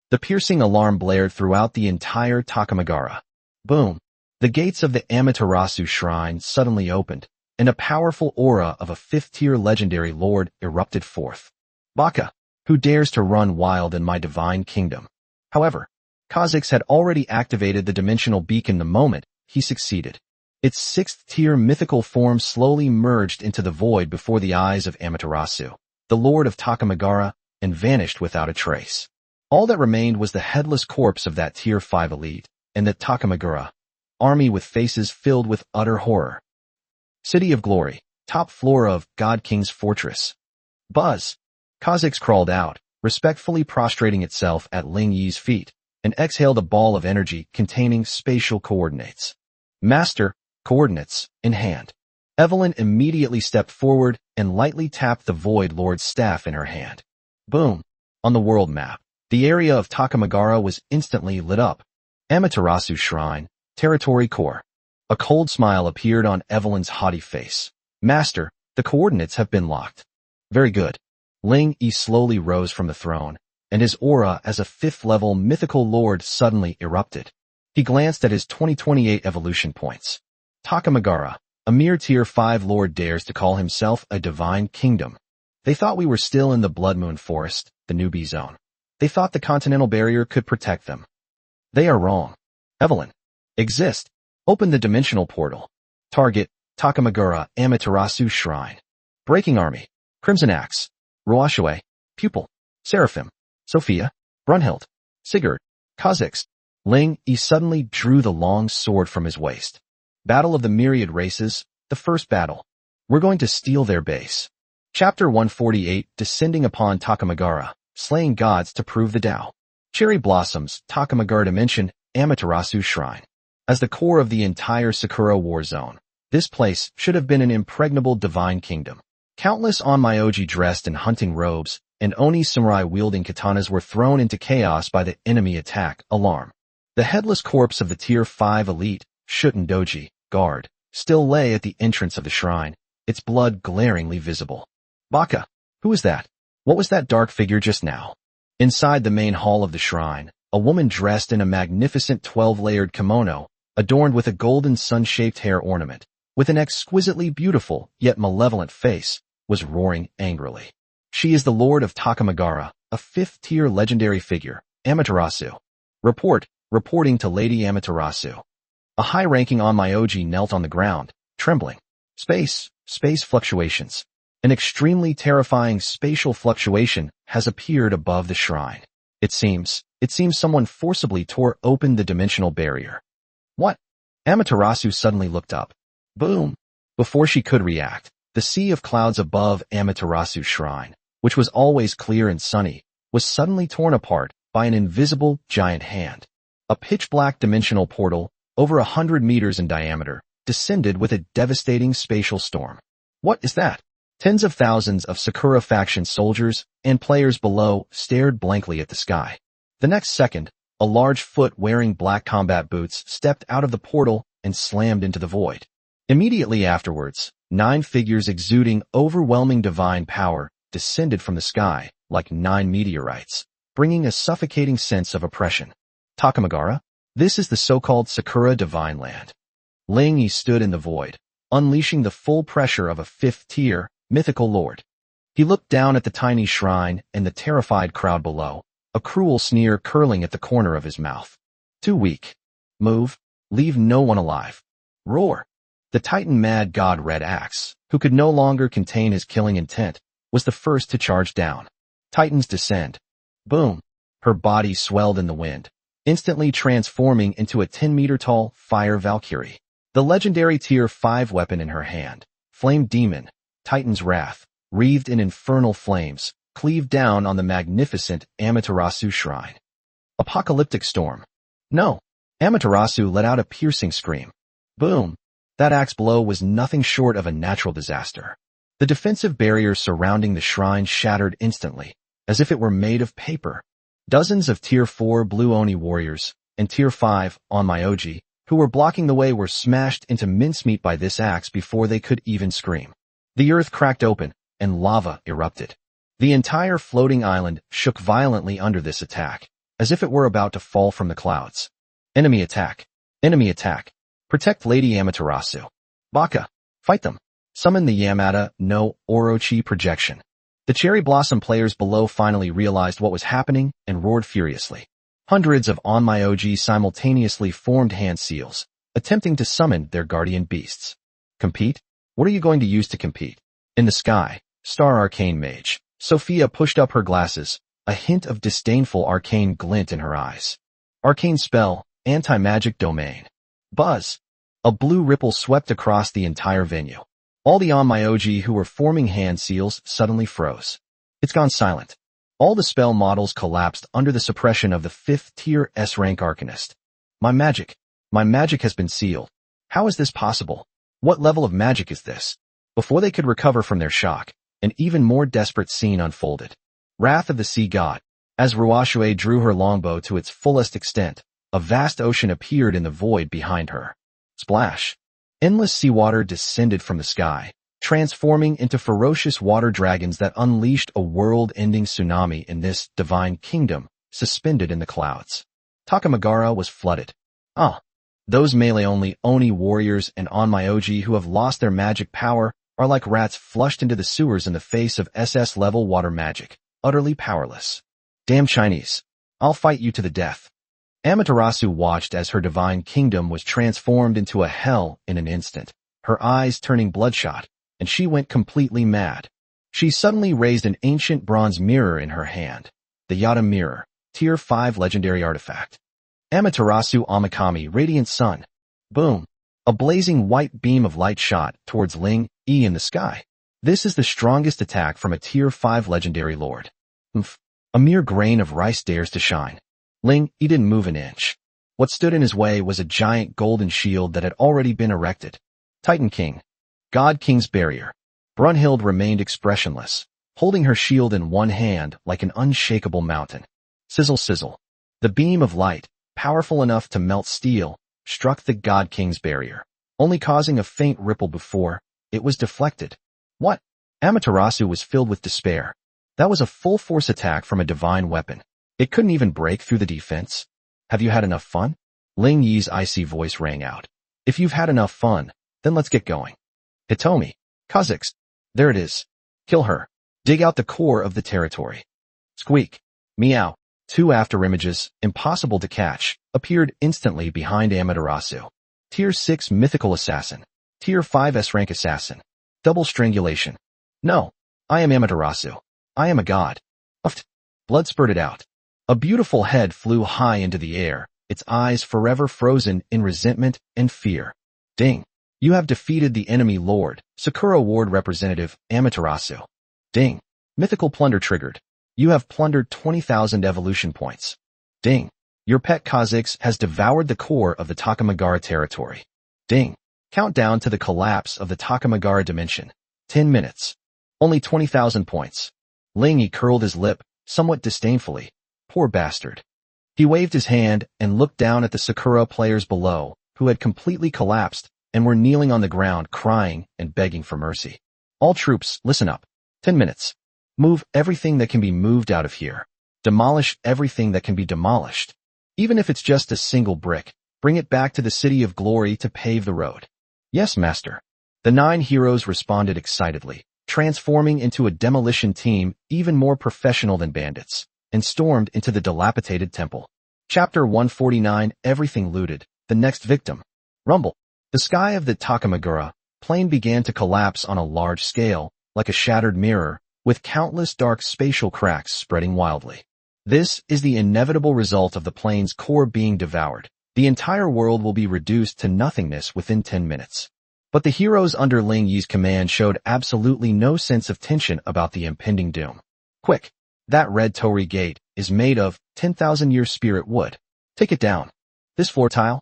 The piercing alarm blared throughout the entire Takamagara. Boom. The gates of the Amaterasu shrine suddenly opened, and a powerful aura of a 5th-tier legendary lord erupted forth. "Baka, who dares to run wild in my divine kingdom?" However, Kha'Zix had already activated the dimensional beacon the moment he succeeded. Its 6th-tier mythical form slowly merged into the void before the eyes of Amaterasu, the lord of Takamagara, and vanished without a trace. All that remained was the headless corpse of that Tier 5 elite, and the Takamagara army with faces filled with utter horror. City of Glory, top floor of God King's fortress. Buzz. Kha'Zix crawled out, respectfully prostrating itself at Ling Yi's feet, and exhaled a ball of energy containing spatial coordinates. Master, coordinates, in hand. Evelyn immediately stepped forward and lightly tapped the Void Lord's staff in her hand. Boom. On the world map, the area of Takamagara was instantly lit up. Amaterasu Shrine, Territory Core. A cold smile appeared on Evelyn's haughty face. "Master, the coordinates have been locked." "Very good." Ling Yi slowly rose from the throne, and his aura as a 5th-level mythical lord suddenly erupted. He glanced at his 2028 evolution points. Takamagara, a mere Tier 5 lord, dares to call himself a divine kingdom. They thought we were still in the Blood Moon Forest, the newbie zone. They thought the Continental Barrier could protect them. They are wrong. Evelyn. Exist. Open the dimensional portal. Target, Takamagara Amaterasu Shrine. Breaking Army. Crimson Axe. Roashue. Pupil. Seraphim. Sophia. Brunhild. Sigurd. Kha'Zix. Ling Yi suddenly drew the long sword from his waist. Battle of the Myriad Races, the first battle. We're going to steal their base. Chapter 148, Descending upon Takamagara, Slaying Gods to Prove the Tao. Cherry Blossoms, Takamagara Dimension, Amaterasu Shrine. As the core of the entire Sakura war zone, this place should have been an impregnable divine kingdom. Countless Onmyoji dressed in hunting robes and Oni samurai wielding katanas were thrown into chaos by the enemy attack alarm. The headless corpse of the Tier 5 elite, Shutendoji, guard, still lay at the entrance of the shrine, its blood glaringly visible. "Baka, who is that? What was that dark figure just now?" Inside the main hall of the shrine, a woman dressed in a magnificent 12-layered kimono, adorned with a golden sun-shaped hair ornament, with an exquisitely beautiful yet malevolent face, was roaring angrily. She is the Lord of Takamagara, a 5th-tier legendary figure, Amaterasu. Reporting to Lady Amaterasu. A high-ranking Onmyoji knelt on the ground, trembling. Space fluctuations. An extremely terrifying spatial fluctuation has appeared above the shrine. It seems someone forcibly tore open the dimensional barrier. What? Amaterasu suddenly looked up. Boom! Before she could react, the sea of clouds above Amaterasu's shrine, which was always clear and sunny, was suddenly torn apart by an invisible giant hand. A pitch-black dimensional portal, over 100 meters in diameter, descended with a devastating spatial storm. What is that? Tens of thousands of Sakura faction soldiers and players below stared blankly at the sky. The next second, a large foot wearing black combat boots stepped out of the portal and slammed into the void. Immediately afterwards, 9 figures exuding overwhelming divine power descended from the sky like 9 meteorites, bringing a suffocating sense of oppression. Takamagara? This is the so-called Sakura Divine Land. Ling Yi stood in the void, unleashing the full pressure of a 5th-tier, mythical lord. He looked down at the tiny shrine and the terrified crowd below, a cruel sneer curling at the corner of his mouth. Too weak. Move. Leave no one alive. Roar. The Titan Mad God Red Axe, who could no longer contain his killing intent, was the first to charge down. Titans descend. Boom. Her body swelled in the wind, instantly transforming into a 10-meter-tall Fire Valkyrie. The legendary Tier 5 weapon in her hand, Flame Demon, Titan's Wrath, wreathed in infernal flames, cleaved down on the magnificent Amaterasu shrine. Apocalyptic storm. No. Amaterasu let out a piercing scream. Boom. That axe blow was nothing short of a natural disaster. The defensive barrier surrounding the shrine shattered instantly, as if it were made of paper. Dozens of Tier 4 Blue Oni warriors and Tier 5 Onmyoji, who were blocking the way, were smashed into mincemeat by this axe before they could even scream. The earth cracked open, and lava erupted. The entire floating island shook violently under this attack, as if it were about to fall from the clouds. Enemy attack. Enemy attack. Protect Lady Amaterasu. Baka. Fight them. Summon the Yamada no Orochi projection. The Cherry Blossom players below finally realized what was happening and roared furiously. Hundreds of Onmyoji simultaneously formed hand seals, attempting to summon their guardian beasts. Compete? What are you going to use to compete? In the sky, Star Arcane Mage, Sophia pushed up her glasses, a hint of disdainful arcane glint in her eyes. Arcane spell, anti-magic domain. Buzz. A blue ripple swept across the entire venue. All the Onmyoji who were forming hand seals suddenly froze. It's gone silent. All the spell models collapsed under the suppression of the 5th-tier S-rank Arcanist. My magic has been sealed. How is this possible? What level of magic is this? Before they could recover from their shock, an even more desperate scene unfolded. Wrath of the Sea God. As Ruashue drew her longbow to its fullest extent, a vast ocean appeared in the void behind her. Splash. Endless seawater descended from the sky, transforming into ferocious water dragons that unleashed a world-ending tsunami in this divine kingdom, suspended in the clouds. Takamagara was flooded. Those melee-only Oni warriors and Onmyoji who have lost their magic power are like rats flushed into the sewers in the face of SS-level water magic, utterly powerless. Damn Chinese. I'll fight you to the death. Amaterasu watched as her divine kingdom was transformed into a hell in an instant, her eyes turning bloodshot, and she went completely mad. She suddenly raised an ancient bronze mirror in her hand, the Yada Mirror, Tier 5 legendary artifact. Amaterasu Amakami Radiant Sun. Boom. A blazing white beam of light shot towards Ling Yi in the sky. This is the strongest attack from a Tier 5 legendary lord. A mere grain of rice dares to shine. Ling Yi didn't move an inch. What stood in his way was a giant golden shield that had already been erected. Titan King. God King's barrier. Brunhild remained expressionless, holding her shield in one hand like an unshakable mountain. Sizzle sizzle. The beam of light, powerful enough to melt steel, struck the God King's barrier, only causing a faint ripple before it was deflected. What? Amaterasu was filled with despair. That was a full-force attack from a divine weapon. It couldn't even break through the defense. Have you had enough fun? Ling Yi's icy voice rang out. If you've had enough fun, then let's get going. Hitomi. Kha'Zix. There it is. Kill her. Dig out the core of the territory. Squeak. Meow. 2 afterimages, impossible to catch, appeared instantly behind Amaterasu. Tier 6 Mythical Assassin. Tier 5 S-Rank Assassin. Double Strangulation. No, I am Amaterasu. I am a god. Uft. Blood spurted out. A beautiful head flew high into the air, its eyes forever frozen in resentment and fear. Ding. You have defeated the enemy lord, Sakura Ward Representative, Amaterasu. Ding. Mythical Plunder triggered. You have plundered 20,000 evolution points. Ding. Your pet Kha'Zix has devoured the core of the Takamagara territory. Ding. Countdown to the collapse of the Takamagara dimension. 10 minutes. Only 20,000 points. Ling Yi curled his lip, somewhat disdainfully. Poor bastard. He waved his hand and looked down at the Sakura players below, who had completely collapsed and were kneeling on the ground crying and begging for mercy. All troops, listen up. 10 minutes. Move everything that can be moved out of here. Demolish everything that can be demolished. Even if it's just a single brick, bring it back to the City of Glory to pave the road. Yes, master. The 9 heroes responded excitedly, transforming into a demolition team even more professional than bandits, and stormed into the dilapidated temple. Chapter 149, Everything Looted, The Next Victim. Rumble. The sky of the Takamagara plain began to collapse on a large scale, like a shattered mirror, with countless dark spatial cracks spreading wildly. This is the inevitable result of the plane's core being devoured. The entire world will be reduced to nothingness within 10 minutes. But the heroes under Ling Yi's command showed absolutely no sense of tension about the impending doom. Quick! That red torii gate is made of 10,000-year spirit wood. Take it down. This floor tile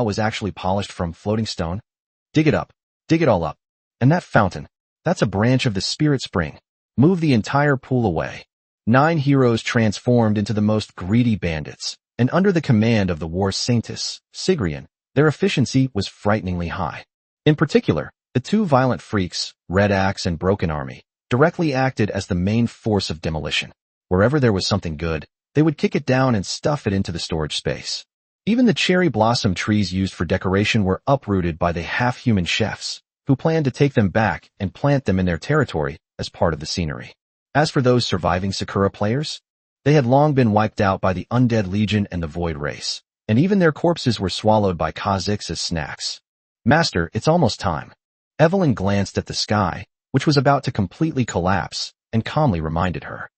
was actually polished from floating stone. Dig it up. Dig it all up. And that fountain, that's a branch of the spirit spring. Move the entire pool away. 9 heroes transformed into the most greedy bandits, and under the command of the war saintess, Sigrian, their efficiency was frighteningly high. In particular, the 2 violent freaks, Red Axe and Broken Army, directly acted as the main force of demolition. Wherever there was something good, they would kick it down and stuff it into the storage space. Even the cherry blossom trees used for decoration were uprooted by the half-human chefs, who planned to take them back and plant them in their territory as part of the scenery. As for those surviving Sakura players, they had long been wiped out by the Undead Legion and the Void Race, and even their corpses were swallowed by Kha'Zix as snacks. Master, it's almost time. Evelyn glanced at the sky, which was about to completely collapse, and calmly reminded her.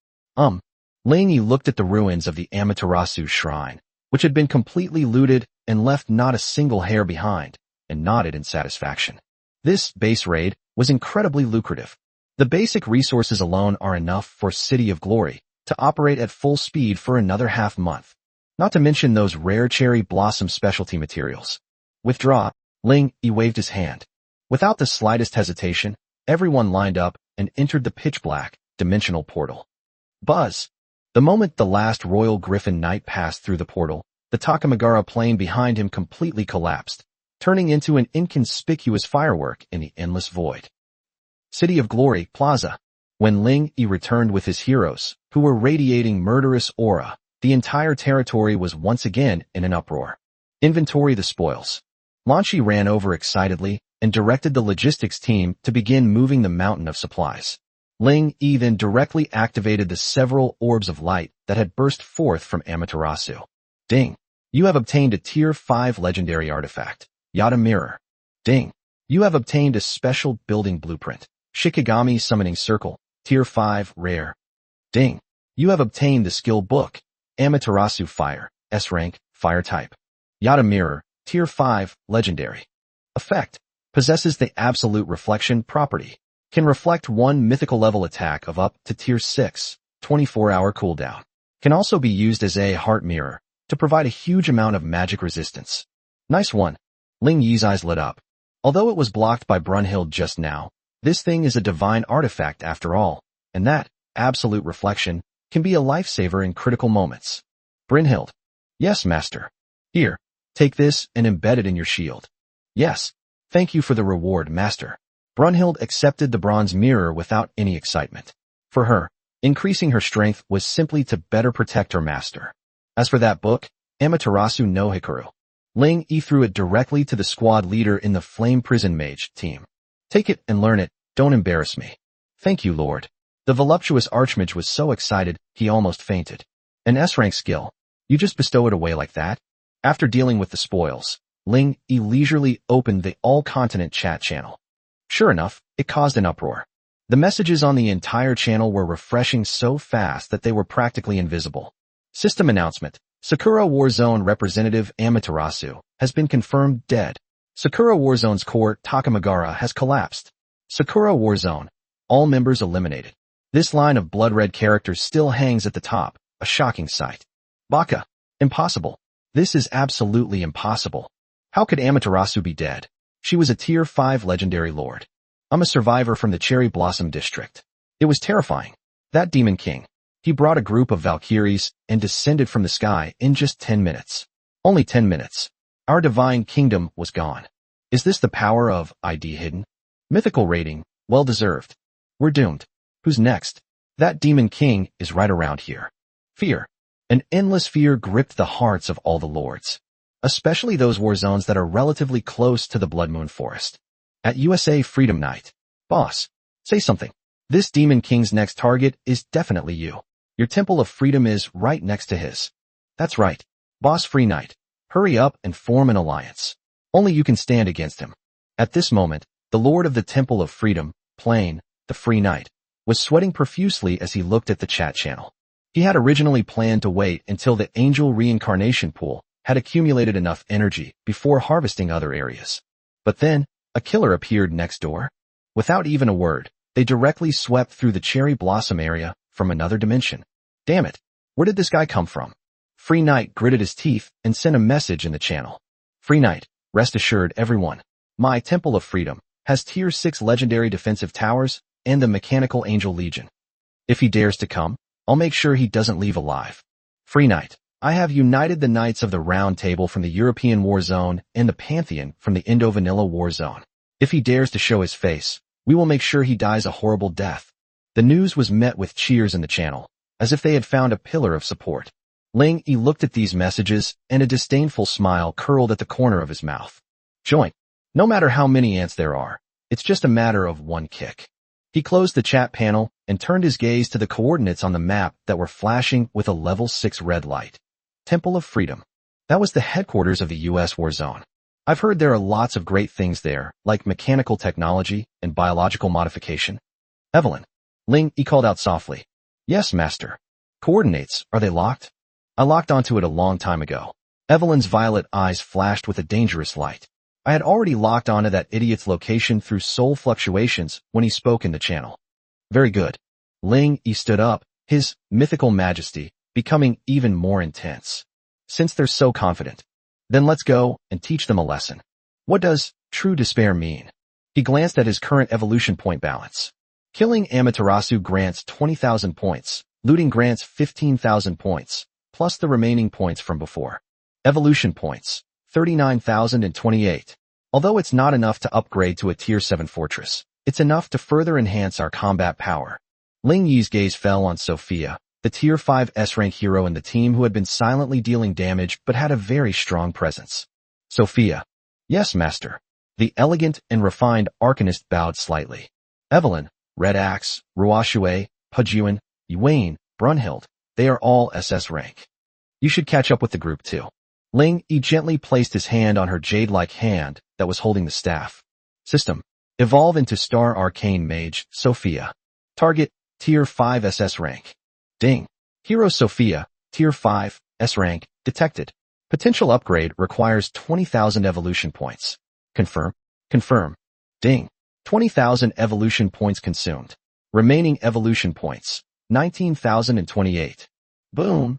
Ling Yi looked at the ruins of the Amaterasu shrine, which had been completely looted and left not a single hair behind, and nodded in satisfaction. This base raid was incredibly lucrative. The basic resources alone are enough for City of Glory to operate at full speed for another half-month, not to mention those rare cherry blossom specialty materials. Withdraw. Ling Yi waved his hand. Without the slightest hesitation, everyone lined up and entered the pitch-black, dimensional portal. Buzz! The moment the last Royal Griffin Knight passed through the portal, the Takamagara plain behind him completely collapsed, turning into an inconspicuous firework in the endless void. City of Glory Plaza. When Ling Yi returned with his heroes, who were radiating murderous aura, the entire territory was once again in an uproar. Inventory the spoils. Lan Shi ran over excitedly and directed the logistics team to begin moving the mountain of supplies. Ling Yi then directly activated the several orbs of light that had burst forth from Amaterasu. Ding! You have obtained a Tier 5 legendary artifact, Yada Mirror. Ding! You have obtained a special building blueprint, Shikigami Summoning Circle, Tier 5 Rare. Ding! You have obtained the skill book, Amaterasu Fire, S-Rank, Fire Type. Yada Mirror, Tier 5 Legendary. Effect: possesses the Absolute Reflection property. Can reflect 1 mythical level attack of up to Tier 6, 24-hour cooldown. Can also be used as a heart mirror to provide a huge amount of magic resistance. Nice one. Ling Yi's eyes lit up. Although it was blocked by Brunhild just now, this thing is a divine artifact after all, and that, absolute reflection, can be a lifesaver in critical moments. Brunhild. Yes, master. Here, take this and embed it in your shield. Yes. Thank you for the reward, master. Brunhild accepted the bronze mirror without any excitement. For her, increasing her strength was simply to better protect her master. As for that book, Amaterasu no Hikaru, Ling Yi threw it directly to the squad leader in the Flame Prison Mage team. Take it and learn it, don't embarrass me. Thank you, Lord. The voluptuous Archmage was so excited, he almost fainted. An S-rank skill. You just bestow it away like that? After dealing with the spoils, Ling Yi leisurely opened the all-continent chat channel. Sure enough, it caused an uproar. The messages on the entire channel were refreshing so fast that they were practically invisible. System announcement. Sakura Warzone representative Amaterasu has been confirmed dead. Sakura Warzone's core Takamagara has collapsed. Sakura Warzone. All members eliminated. This line of blood-red characters still hangs at the top, a shocking sight. Baka. Impossible. This is absolutely impossible. How could Amaterasu be dead? She was a Tier 5 legendary lord. I'm a survivor from the Cherry Blossom District. It was terrifying. That Demon King. He brought a group of Valkyries and descended from the sky in just 10 minutes. Only 10 minutes. Our divine kingdom was gone. Is this the power of ID hidden? Mythical rating, well deserved. We're doomed. Who's next? That Demon King is right around here. Fear. An endless fear gripped the hearts of all the lords, especially those war zones that are relatively close to the Blood Moon Forest. At USA Freedom Night. Boss, say something. This Demon King's next target is definitely you. Your Temple of Freedom is right next to his. That's right. Boss Free Knight. Hurry up and form an alliance. Only you can stand against him. At this moment, the Lord of the Temple of Freedom, Plain, the Free Knight, was sweating profusely as he looked at the chat channel. He had originally planned to wait until the angel reincarnation pool had accumulated enough energy before harvesting other areas. But then, a killer appeared next door. Without even a word, they directly swept through the cherry blossom area from another dimension. Damn it, where did this guy come from? Free Knight gritted his teeth and sent a message in the channel. Free Knight, rest assured everyone, my Temple of Freedom has Tier 6 legendary defensive towers and the Mechanical Angel Legion. If he dares to come, I'll make sure he doesn't leave alive. Free Knight, I have united the Knights of the Round Table from the European War Zone and the Pantheon from the Indo-Vanilla War Zone. If he dares to show his face, we will make sure he dies a horrible death. The news was met with cheers in the channel, as if they had found a pillar of support. Ling Yi looked at these messages, and a disdainful smile curled at the corner of his mouth. Join. No matter how many ants there are, it's just a matter of one kick. He closed the chat panel and turned his gaze to the coordinates on the map that were flashing with a level 6 red light. Temple of Freedom. That was the headquarters of the US War Zone. I've heard there are lots of great things there, like mechanical technology and biological modification. Evelyn. Ling Yi called out softly. Yes, master. Coordinates, are they locked? I locked onto it a long time ago. Evelyn's violet eyes flashed with a dangerous light. I had already locked onto that idiot's location through soul fluctuations when he spoke in the channel. Very good. Ling Yi stood up, his mythical majesty becoming even more intense. Since they're so confident, then let's go and teach them a lesson. What does true despair mean? He glanced at his current evolution point balance. Killing Amaterasu grants 20,000 points, looting grants 15,000 points, plus the remaining points from before. Evolution points, 39,028. Although it's not enough to upgrade to a Tier 7 fortress, it's enough to further enhance our combat power. Ling Yi's gaze fell on Sophia, the Tier 5 S-rank hero in the team who had been silently dealing damage but had a very strong presence. Sophia. Yes, master. The elegant and refined arcanist bowed slightly. Evelyn, Red Axe, Ruoshue, Pujuan, Yuan, Brunhild, they are all SS rank. You should catch up with the group too. Ling Yi gently placed his hand on her jade-like hand that was holding the staff. System. Evolve into Star Arcane Mage, Sophia. Target, Tier 5 SS rank. Ding. Hero Sophia, Tier 5, S rank, detected. Potential upgrade requires 20,000 evolution points. Confirm. Confirm. Ding. 20,000 evolution points consumed. Remaining evolution points, 19,028. Boom.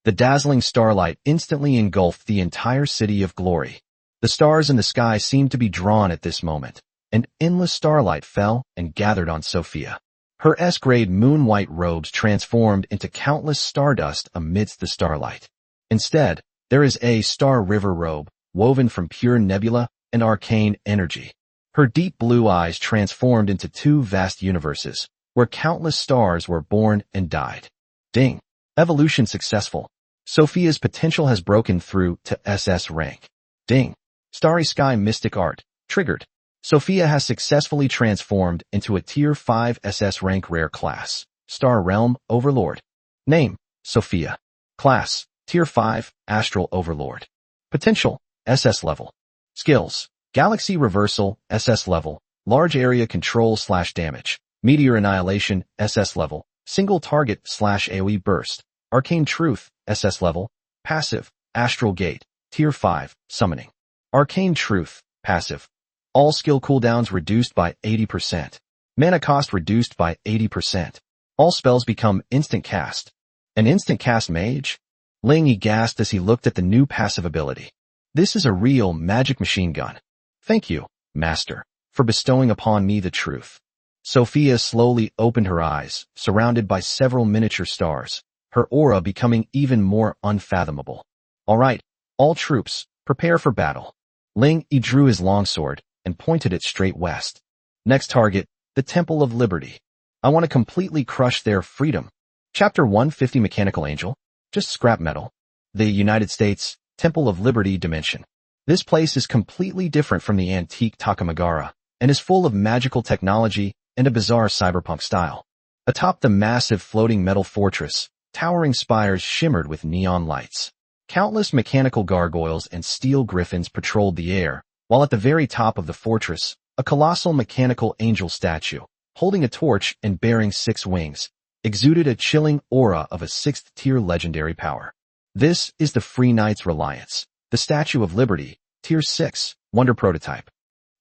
The dazzling starlight instantly engulfed the entire city of glory. The stars in the sky seemed to be drawn at this moment, and endless starlight fell and gathered on Sophia. Her S-grade moon-white robes transformed into countless stardust amidst the starlight. Instead, there is a star river robe, woven from pure nebula and arcane energy. Her deep blue eyes transformed into two vast universes, where countless stars were born and died. Ding. Evolution successful. Sophia's potential has broken through to SS rank. Ding. Starry Sky Mystic Art. Triggered. Sophia has successfully transformed into a Tier 5 SS rank rare class. Star Realm Overlord. Name, Sophia. Class, Tier 5, Astral Overlord. Potential, SS level. Skills. Galaxy Reversal, SS level. Large Area Control/Damage. Meteor Annihilation, SS level. Single Target /AoE Burst. Arcane Truth, SS level. Passive. Astral Gate. Tier 5. Summoning. Arcane Truth. Passive. All skill cooldowns reduced by 80%. Mana cost reduced by 80%. All spells become instant cast. An instant cast mage? Ling Yi gasped as he looked at the new passive ability. This is a real magic machine gun. Thank you, Master, for bestowing upon me the truth. Sophia slowly opened her eyes, surrounded by several miniature stars, her aura becoming even more unfathomable. All right, all troops, prepare for battle. Ling Yi drew his longsword and pointed it straight west. Next target, the Temple of Liberty. I want to completely crush their freedom. Chapter 150 Mechanical Angel. Just scrap metal. The United States, Temple of Liberty Dimension. This place is completely different from the antique Takamagara and is full of magical technology and a bizarre cyberpunk style. Atop the massive floating metal fortress, towering spires shimmered with neon lights. Countless mechanical gargoyles and steel griffins patrolled the air, while at the very top of the fortress, a colossal mechanical angel statue, holding a torch and bearing 6 wings, exuded a chilling aura of a 6th-tier legendary power. This is the Free Knight's Reliance, the Statue of Liberty, Tier 6, Wonder Prototype.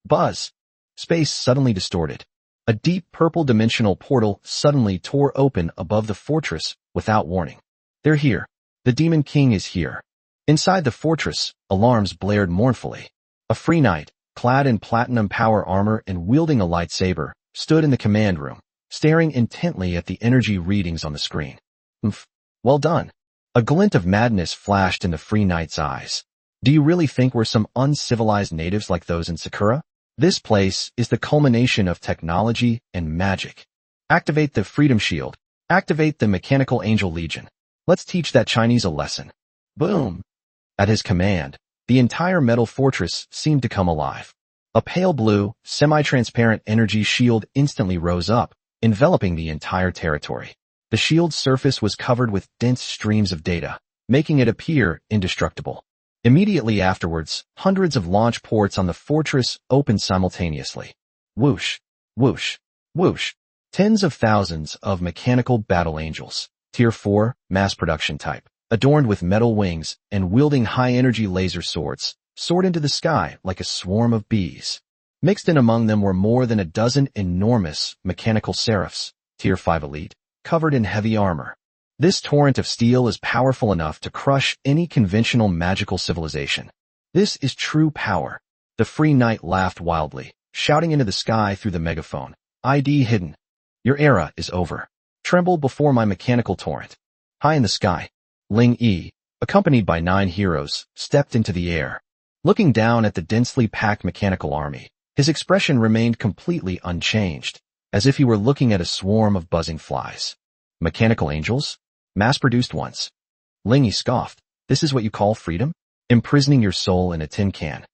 Buzz! Space suddenly distorted. A deep purple dimensional portal suddenly tore open above the fortress without warning. They're here. The Demon King is here. Inside the fortress, alarms blared mournfully. A Free Knight, clad in platinum power armor and wielding a lightsaber, stood in the command room, staring intently at the energy readings on the screen. Well done. A glint of madness flashed in the Free Knight's eyes. Do you really think we're some uncivilized natives like those in Sakura? This place is the culmination of technology and magic. Activate the Freedom Shield. Activate the Mechanical Angel Legion. Let's teach that Chinese a lesson. Boom! At his command, the entire metal fortress seemed to come alive. A pale blue, semi-transparent energy shield instantly rose up, enveloping the entire territory. The shield's surface was covered with dense streams of data, making it appear indestructible. Immediately afterwards, hundreds of launch ports on the fortress opened simultaneously. Whoosh, whoosh, whoosh. Tens of thousands of mechanical battle angels, Tier 4, mass production type, adorned with metal wings and wielding high-energy laser swords, soared into the sky like a swarm of bees. Mixed in among them were more than a dozen enormous mechanical seraphs, Tier 5 elite, covered in heavy armor. This torrent of steel is powerful enough to crush any conventional magical civilization. This is true power. The Free Knight laughed wildly, shouting into the sky through the megaphone. ID hidden. Your era is over. Tremble before my mechanical torrent. High in the sky, Ling Yi, accompanied by 9 heroes, stepped into the air. Looking down at the densely packed mechanical army, his expression remained completely unchanged, as if he were looking at a swarm of buzzing flies. Mechanical angels? Mass-produced ones. Ling Yi scoffed. This is what you call freedom? Imprisoning your soul in a tin can.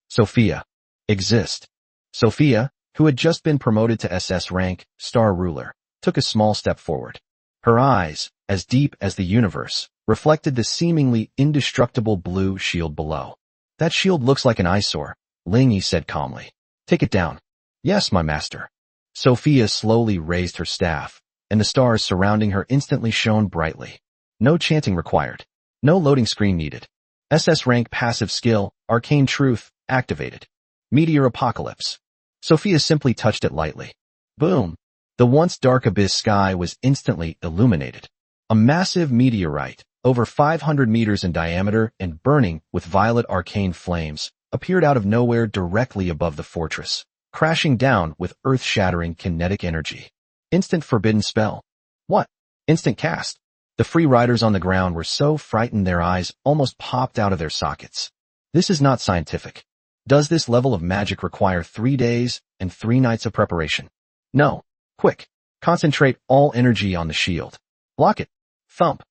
Sophia. Exist. Sophia, who had just been promoted to SS rank, Star Ruler, took a small step forward. Her eyes, as deep as the universe, reflected the seemingly indestructible blue shield below. That shield looks like an eyesore, Ling Yi said calmly. Take it down. Yes, my master. Sophia slowly raised her staff, and the stars surrounding her instantly shone brightly. No chanting required. No loading screen needed. SS rank passive skill, Arcane Truth, activated. Meteor Apocalypse. Sophia simply touched it lightly. Boom! The once dark abyss sky was instantly illuminated. A massive meteorite, over 500 meters in diameter and burning with violet arcane flames, appeared out of nowhere directly above the fortress, crashing down with earth-shattering kinetic energy. Instant forbidden spell. What? Instant cast. The free riders on the ground were so frightened their eyes almost popped out of their sockets. This is not scientific. Does this level of magic require 3 days and 3 nights of preparation? No. Quick. Concentrate all energy on the shield. Block it. Thump.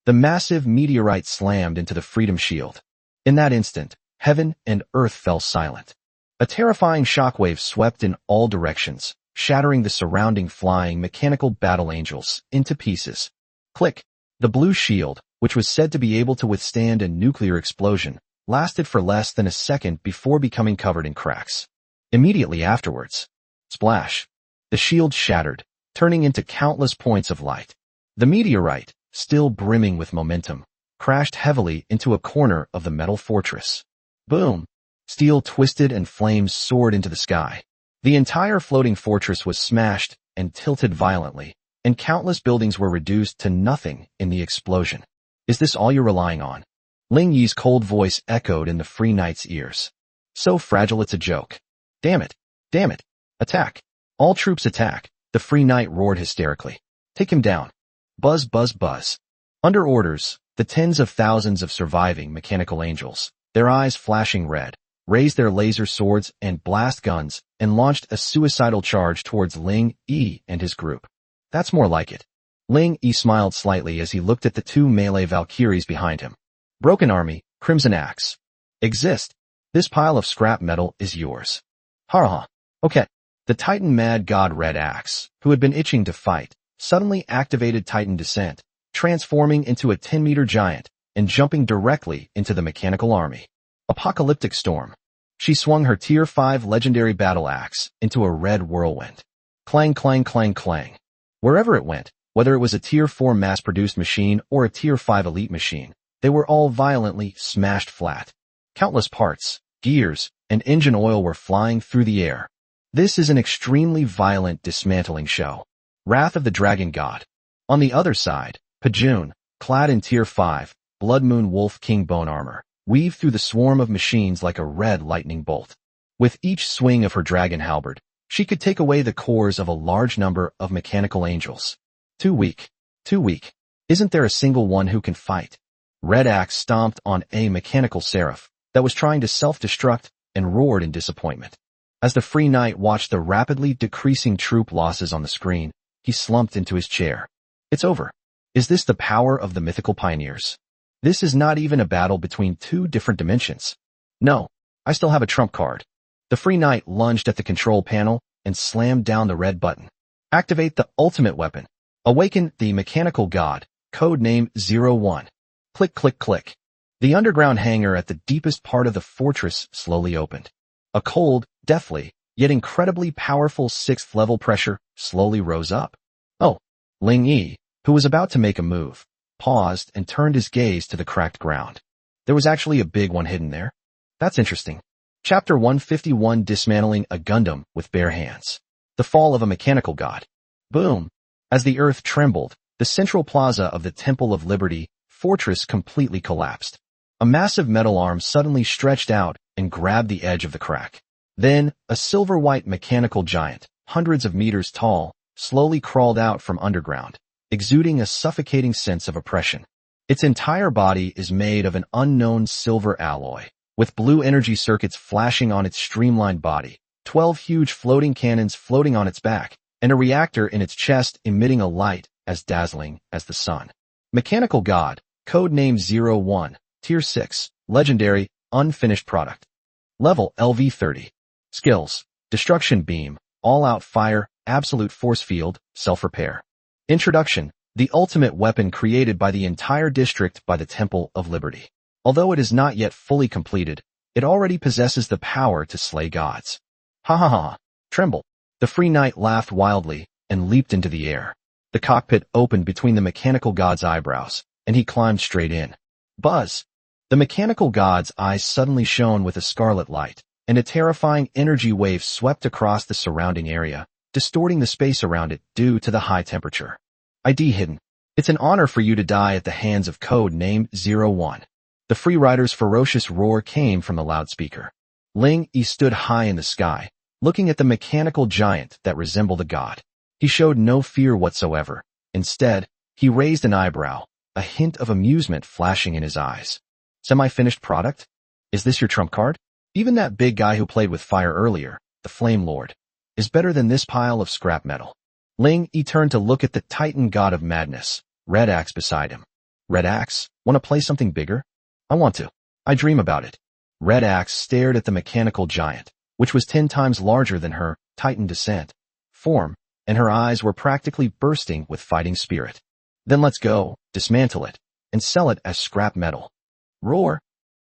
The massive meteorite slammed into the freedom shield. In that instant, heaven and earth fell silent. A terrifying shockwave swept in all directions, shattering the surrounding flying mechanical battle angels into pieces. Click. The blue shield, which was said to be able to withstand a nuclear explosion, lasted for less than a second before becoming covered in cracks. Immediately afterwards, splash, the shield shattered, turning into countless points of light. The meteorite, still brimming with momentum, crashed heavily into a corner of the metal fortress. Boom! Steel twisted and flames soared into the sky. The entire floating fortress was smashed and tilted violently, and countless buildings were reduced to nothing in the explosion. Is this all you're relying on? Ling Yi's cold voice echoed in the Free Knight's ears. So fragile it's a joke. Damn it! Damn it! Attack! All troops attack! The Free Knight roared hysterically. Take him down. Buzz, buzz, buzz. Under orders, the tens of thousands of surviving mechanical angels, their eyes flashing red, raised their laser swords and blast guns and launched a suicidal charge towards Ling Yi and his group. That's more like it. Ling Yi smiled slightly as he looked at the two melee Valkyries behind him. Broken Army, Crimson Axe. Exist. This pile of scrap metal is yours. Ha ha. Okay. The Titan Mad God Red Axe, who had been itching to fight, suddenly activated Titan Descent, transforming into a 10-meter giant and jumping directly into the mechanical army. Apocalyptic Storm. She swung her Tier 5 legendary battle axe into a red whirlwind. Clang, clang, clang, clang. Wherever it went, whether it was a Tier 4 mass-produced machine or a Tier 5 elite machine, they were all violently smashed flat. Countless parts, gears, and engine oil were flying through the air. This is an extremely violent dismantling show. Wrath of the Dragon God. On the other side, Pajun, clad in Tier 5, Blood Moon Wolf King bone armor, weaved through the swarm of machines like a red lightning bolt. With each swing of her dragon halberd, she could take away the cores of a large number of mechanical angels. Too weak. Too weak. Isn't there a single one who can fight? Red Axe stomped on a mechanical seraph that was trying to self-destruct and roared in disappointment. As the Free Knight watched the rapidly decreasing troop losses on the screen, he slumped into his chair. It's over. Is this the power of the mythical pioneers? This is not even a battle between two different dimensions. No, I still have a trump card. The Free Knight lunged at the control panel and slammed down the red button. Activate the ultimate weapon. Awaken the mechanical god, codename 01. Click, click, click. The underground hangar at the deepest part of the fortress slowly opened. A cold, deathly, yet incredibly powerful 6th level pressure slowly rose up. Oh, Ling Yi, who was about to make a move, paused and turned his gaze to the cracked ground. There was actually a big one hidden there. That's interesting. Chapter 151, Dismantling a Gundam with Bare Hands. The Fall of a Mechanical God. Boom. As the earth trembled, the central plaza of the Temple of Liberty fortress completely collapsed. A massive metal arm suddenly stretched out and grabbed the edge of the crack. Then, a silver-white mechanical giant, hundreds of meters tall, slowly crawled out from underground, exuding a suffocating sense of oppression. Its entire body is made of an unknown silver alloy, with blue energy circuits flashing on its streamlined body, 12 huge floating cannons floating on its back, and a reactor in its chest emitting a light as dazzling as the sun. Mechanical God, codename 01, Tier 6, Legendary, Unfinished Product. Level LV30. Skills: Destruction Beam, All-Out Fire, Absolute Force Field, Self-Repair. Introduction: the ultimate weapon created by the entire district by the Temple of Liberty. Although it is not yet fully completed, it already possesses the power to slay gods. Ha ha ha. Tremble. The Free Knight laughed wildly and leaped into the air. The cockpit opened between the mechanical god's eyebrows, and he climbed straight in. Buzz. The mechanical god's eyes suddenly shone with a scarlet light, and a terrifying energy wave swept across the surrounding area, distorting the space around it due to the high temperature. ID hidden. It's an honor for you to die at the hands of code name 01. The Free Rider's ferocious roar came from the loudspeaker. Ling Yi stood high in the sky, looking at the mechanical giant that resembled a god. He showed no fear whatsoever. Instead, he raised an eyebrow, a hint of amusement flashing in his eyes. Semi-finished product? Is this your trump card? Even that big guy who played with fire earlier, the Flame Lord, is better than this pile of scrap metal. Ling Yi turned to look at the Titan God of Madness, Red Axe beside him. Red Axe, want to play something bigger? I want to. I dream about it. Red Axe stared at the mechanical giant, which was 10 times larger than her Titan Descent form, and her eyes were practically bursting with fighting spirit. Then let's go, dismantle it, and sell it as scrap metal. Roar.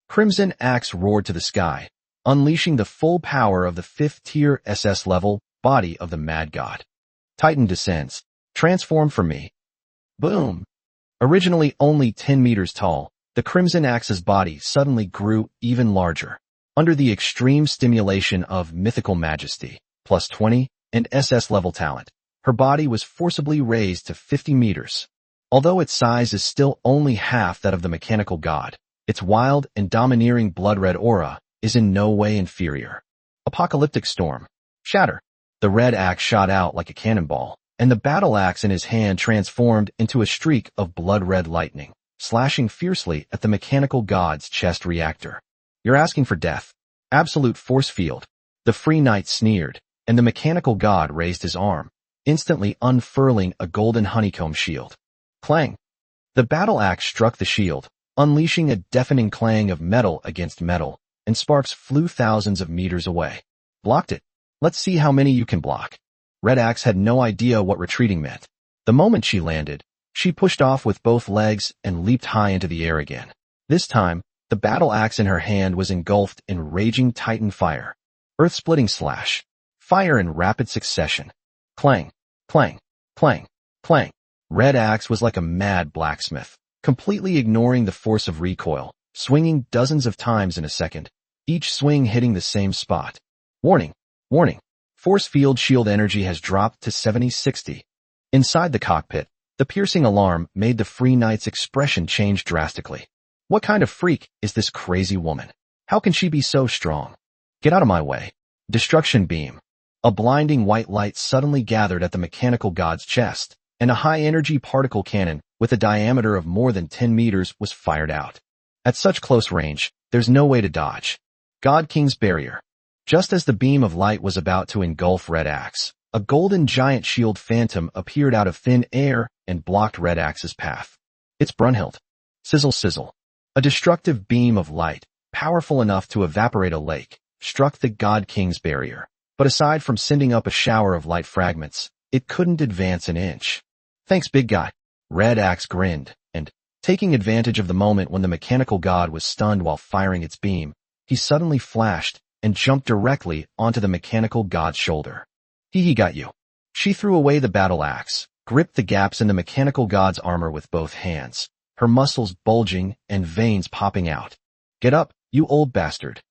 Crimson Axe roared to the sky, unleashing the full power of the 5th-tier SS level body of the Mad God. Titan descends. Transform for me. Boom! Originally only 10 meters tall, the Crimson Axe's body suddenly grew even larger. Under the extreme stimulation of mythical majesty, plus 20, and SS level talent, her body was forcibly raised to 50 meters. Although its size is still only half that of the mechanical god, its wild and domineering blood-red aura is in no way inferior. Apocalyptic storm. Shatter. The red axe shot out like a cannonball, and the battle axe in his hand transformed into a streak of blood-red lightning, slashing fiercely at the mechanical god's chest reactor. You're asking for death. Absolute force field. The Free Knight sneered, and the mechanical god raised his arm, instantly unfurling a golden honeycomb shield. Clang. The battle axe struck the shield, unleashing a deafening clang of metal against metal, and sparks flew thousands of meters away. Blocked it. Let's see how many you can block. Red Axe had no idea what retreating meant. The moment she landed, she pushed off with both legs and leaped high into the air again. This time, the battle axe in her hand was engulfed in raging titan fire. Earth-splitting slash. Fire in rapid succession. Clang, clang, clang, clang. Red Axe was like a mad blacksmith, completely ignoring the force of recoil, swinging dozens of times in a second, each swing hitting the same spot. Warning, warning. Force field shield energy has dropped to 70-60. Inside the cockpit, the piercing alarm made the Free Knight's expression change drastically. What kind of freak is this crazy woman? How can she be so strong? Get out of my way. Destruction beam. A blinding white light suddenly gathered at the mechanical god's chest, and a high-energy particle cannon with a diameter of more than 10 meters was fired out. At such close range, there's no way to dodge. God King's barrier. Just as the beam of light was about to engulf Red Axe, a golden giant shield phantom appeared out of thin air and blocked Red Axe's path. It's Brunhild. Sizzle sizzle. A destructive beam of light, powerful enough to evaporate a lake, struck the God King's barrier. But aside from sending up a shower of light fragments, it couldn't advance an inch. Thanks, big guy. Red Axe grinned, and, taking advantage of the moment when the mechanical god was stunned while firing its beam, he suddenly flashed and jumped directly onto the mechanical god's shoulder. He got you. She threw away the battle axe, gripped the gaps in the mechanical god's armor with both hands, her muscles bulging and veins popping out. Get up, you old bastard.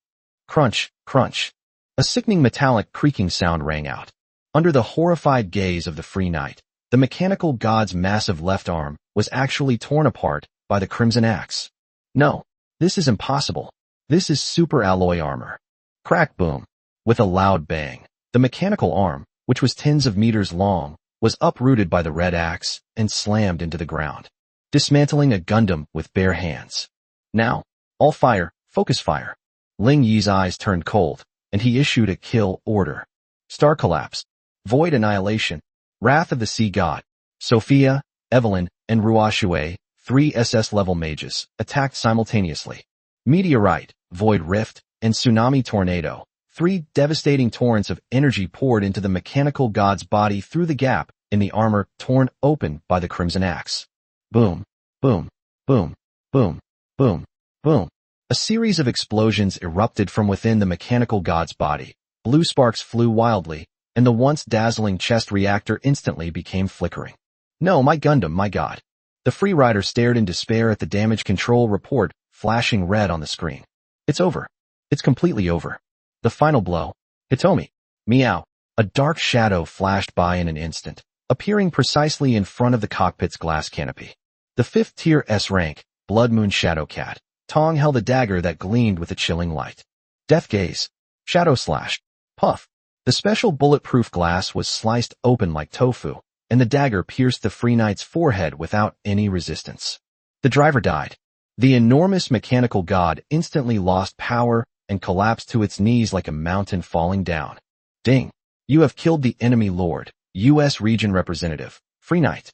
Crunch, crunch. A sickening metallic creaking sound rang out. Under the horrified gaze of the Free Knight, the mechanical god's massive left arm was actually torn apart by the Crimson Axe. No, this is impossible. This is super alloy armor. Crack boom. With a loud bang, the mechanical arm, which was tens of meters long, was uprooted by the Red Axe and slammed into the ground, dismantling a Gundam with bare hands. Now, all fire, focus fire. Ling Yi's eyes turned cold, and he issued a kill order. Star collapse. Void annihilation. Wrath of the Sea God. Sophia, Evelyn, and Ruashue, 3 SS-level mages, attacked simultaneously. Meteorite, Void Rift, and Tsunami Tornado, 3 devastating torrents of energy poured into the mechanical god's body through the gap in the armor torn open by the Crimson Axe. Boom, boom, boom, boom, boom, boom. A series of explosions erupted from within the mechanical god's body. Blue sparks flew wildly, and the once dazzling chest reactor instantly became flickering. No, my Gundam, my god. The Free Rider stared in despair at the damage control report flashing red on the screen. It's over. It's completely over. The final blow. Hitomi. Meow. A dark shadow flashed by in an instant, appearing precisely in front of the cockpit's glass canopy. The 5th-tier S-rank, Blood Moon Shadowcat. Tong held a dagger that gleamed with a chilling light. Death gaze. Shadow slash. Puff. The special bulletproof glass was sliced open like tofu, and the dagger pierced the Free Knight's forehead without any resistance. The driver died. The enormous mechanical god instantly lost power and collapsed to its knees like a mountain falling down. Ding. You have killed the enemy lord, U.S. Region Representative, Free Knight.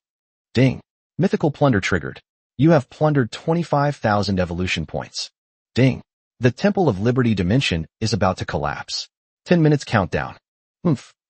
Ding. Mythical plunder triggered. You have plundered 25,000 evolution points. Ding. The Temple of Liberty dimension is about to collapse. 10 minutes countdown.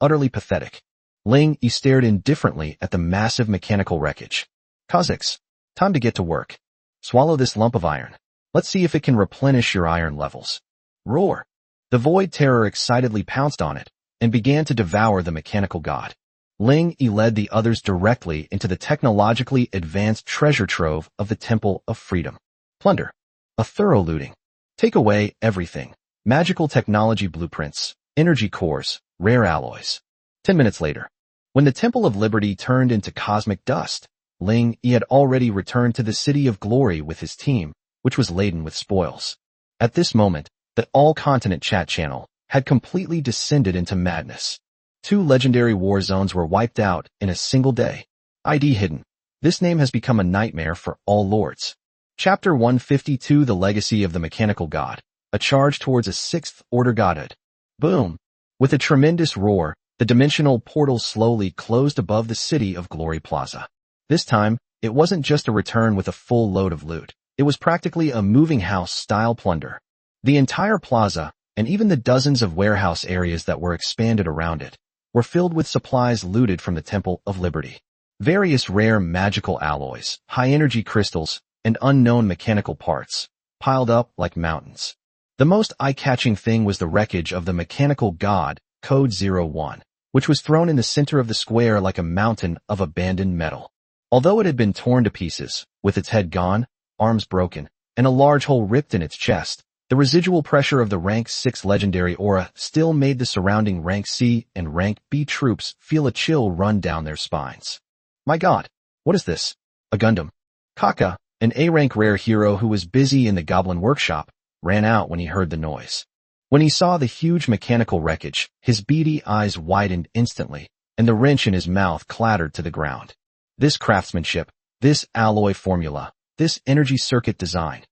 Utterly pathetic. Ling Yi stared indifferently at the massive mechanical wreckage. Kazakhs. Time to get to work. Swallow this lump of iron. Let's see if it can replenish your iron levels. Roar! The void terror excitedly pounced on it and began to devour the mechanical god. Ling Yi led the others directly into the technologically advanced treasure trove of the Temple of Freedom. Plunder. A thorough looting. Take away everything. Magical technology blueprints, energy cores, rare alloys. 10 minutes later, when the Temple of Liberty turned into cosmic dust, Ling Yi had already returned to the City of Glory with his team, which was laden with spoils. At this moment, the all-continent chat channel had completely descended into madness. 2 legendary war zones were wiped out in a single day. ID hidden. This name has become a nightmare for all lords. Chapter 152: The Legacy of the Mechanical God. A charge towards a 6th order godhood. Boom! With a tremendous roar, the dimensional portal slowly closed above the City of Glory Plaza. This time, it wasn't just a return with a full load of loot. It was practically a moving house-style plunder. The entire plaza, and even the dozens of warehouse areas that were expanded around it, were filled with supplies looted from the Temple of Liberty. Various rare magical alloys, high-energy crystals, and unknown mechanical parts, piled up like mountains. The most eye-catching thing was the wreckage of the mechanical god, Code 01, which was thrown in the center of the square like a mountain of abandoned metal. Although it had been torn to pieces, with its head gone, arms broken, and a large hole ripped in its chest, the residual pressure of the Rank 6 legendary aura still made the surrounding Rank C and Rank B troops feel a chill run down their spines. My god, what is this? A Gundam. Kaka, an A-rank rare hero who was busy in the Goblin workshop, ran out when he heard the noise. When he saw the huge mechanical wreckage, his beady eyes widened instantly, and the wrench in his mouth clattered to the ground. This craftsmanship, this alloy formula, this energy circuit design.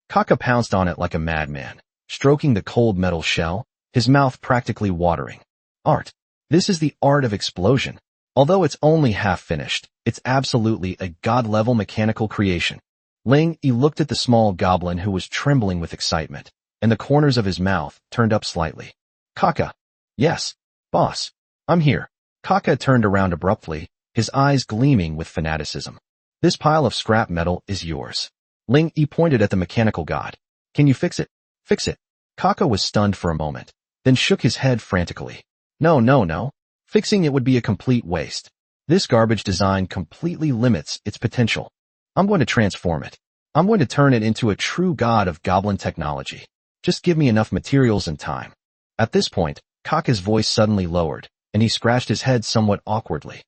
Kaka pounced on it like a madman, stroking the cold metal shell, his mouth practically watering. Art. This is the art of explosion. Although it's only half finished, it's absolutely a god-level mechanical creation. Ling Yi looked at the small goblin who was trembling with excitement, and the corners of his mouth turned up slightly. Kaka. Yes, boss. I'm here. Kaka turned around abruptly, his eyes gleaming with fanaticism. This pile of scrap metal is yours. Ling Yi pointed at the mechanical god. Can you fix it? Fix it. Kaka was stunned for a moment, then shook his head frantically. No. Fixing it would be a complete waste. This garbage design completely limits its potential. I'm going to transform it. I'm going to turn it into a true god of goblin technology. Just give me enough materials and time. At this point, Kaka's voice suddenly lowered, and he scratched his head somewhat awkwardly.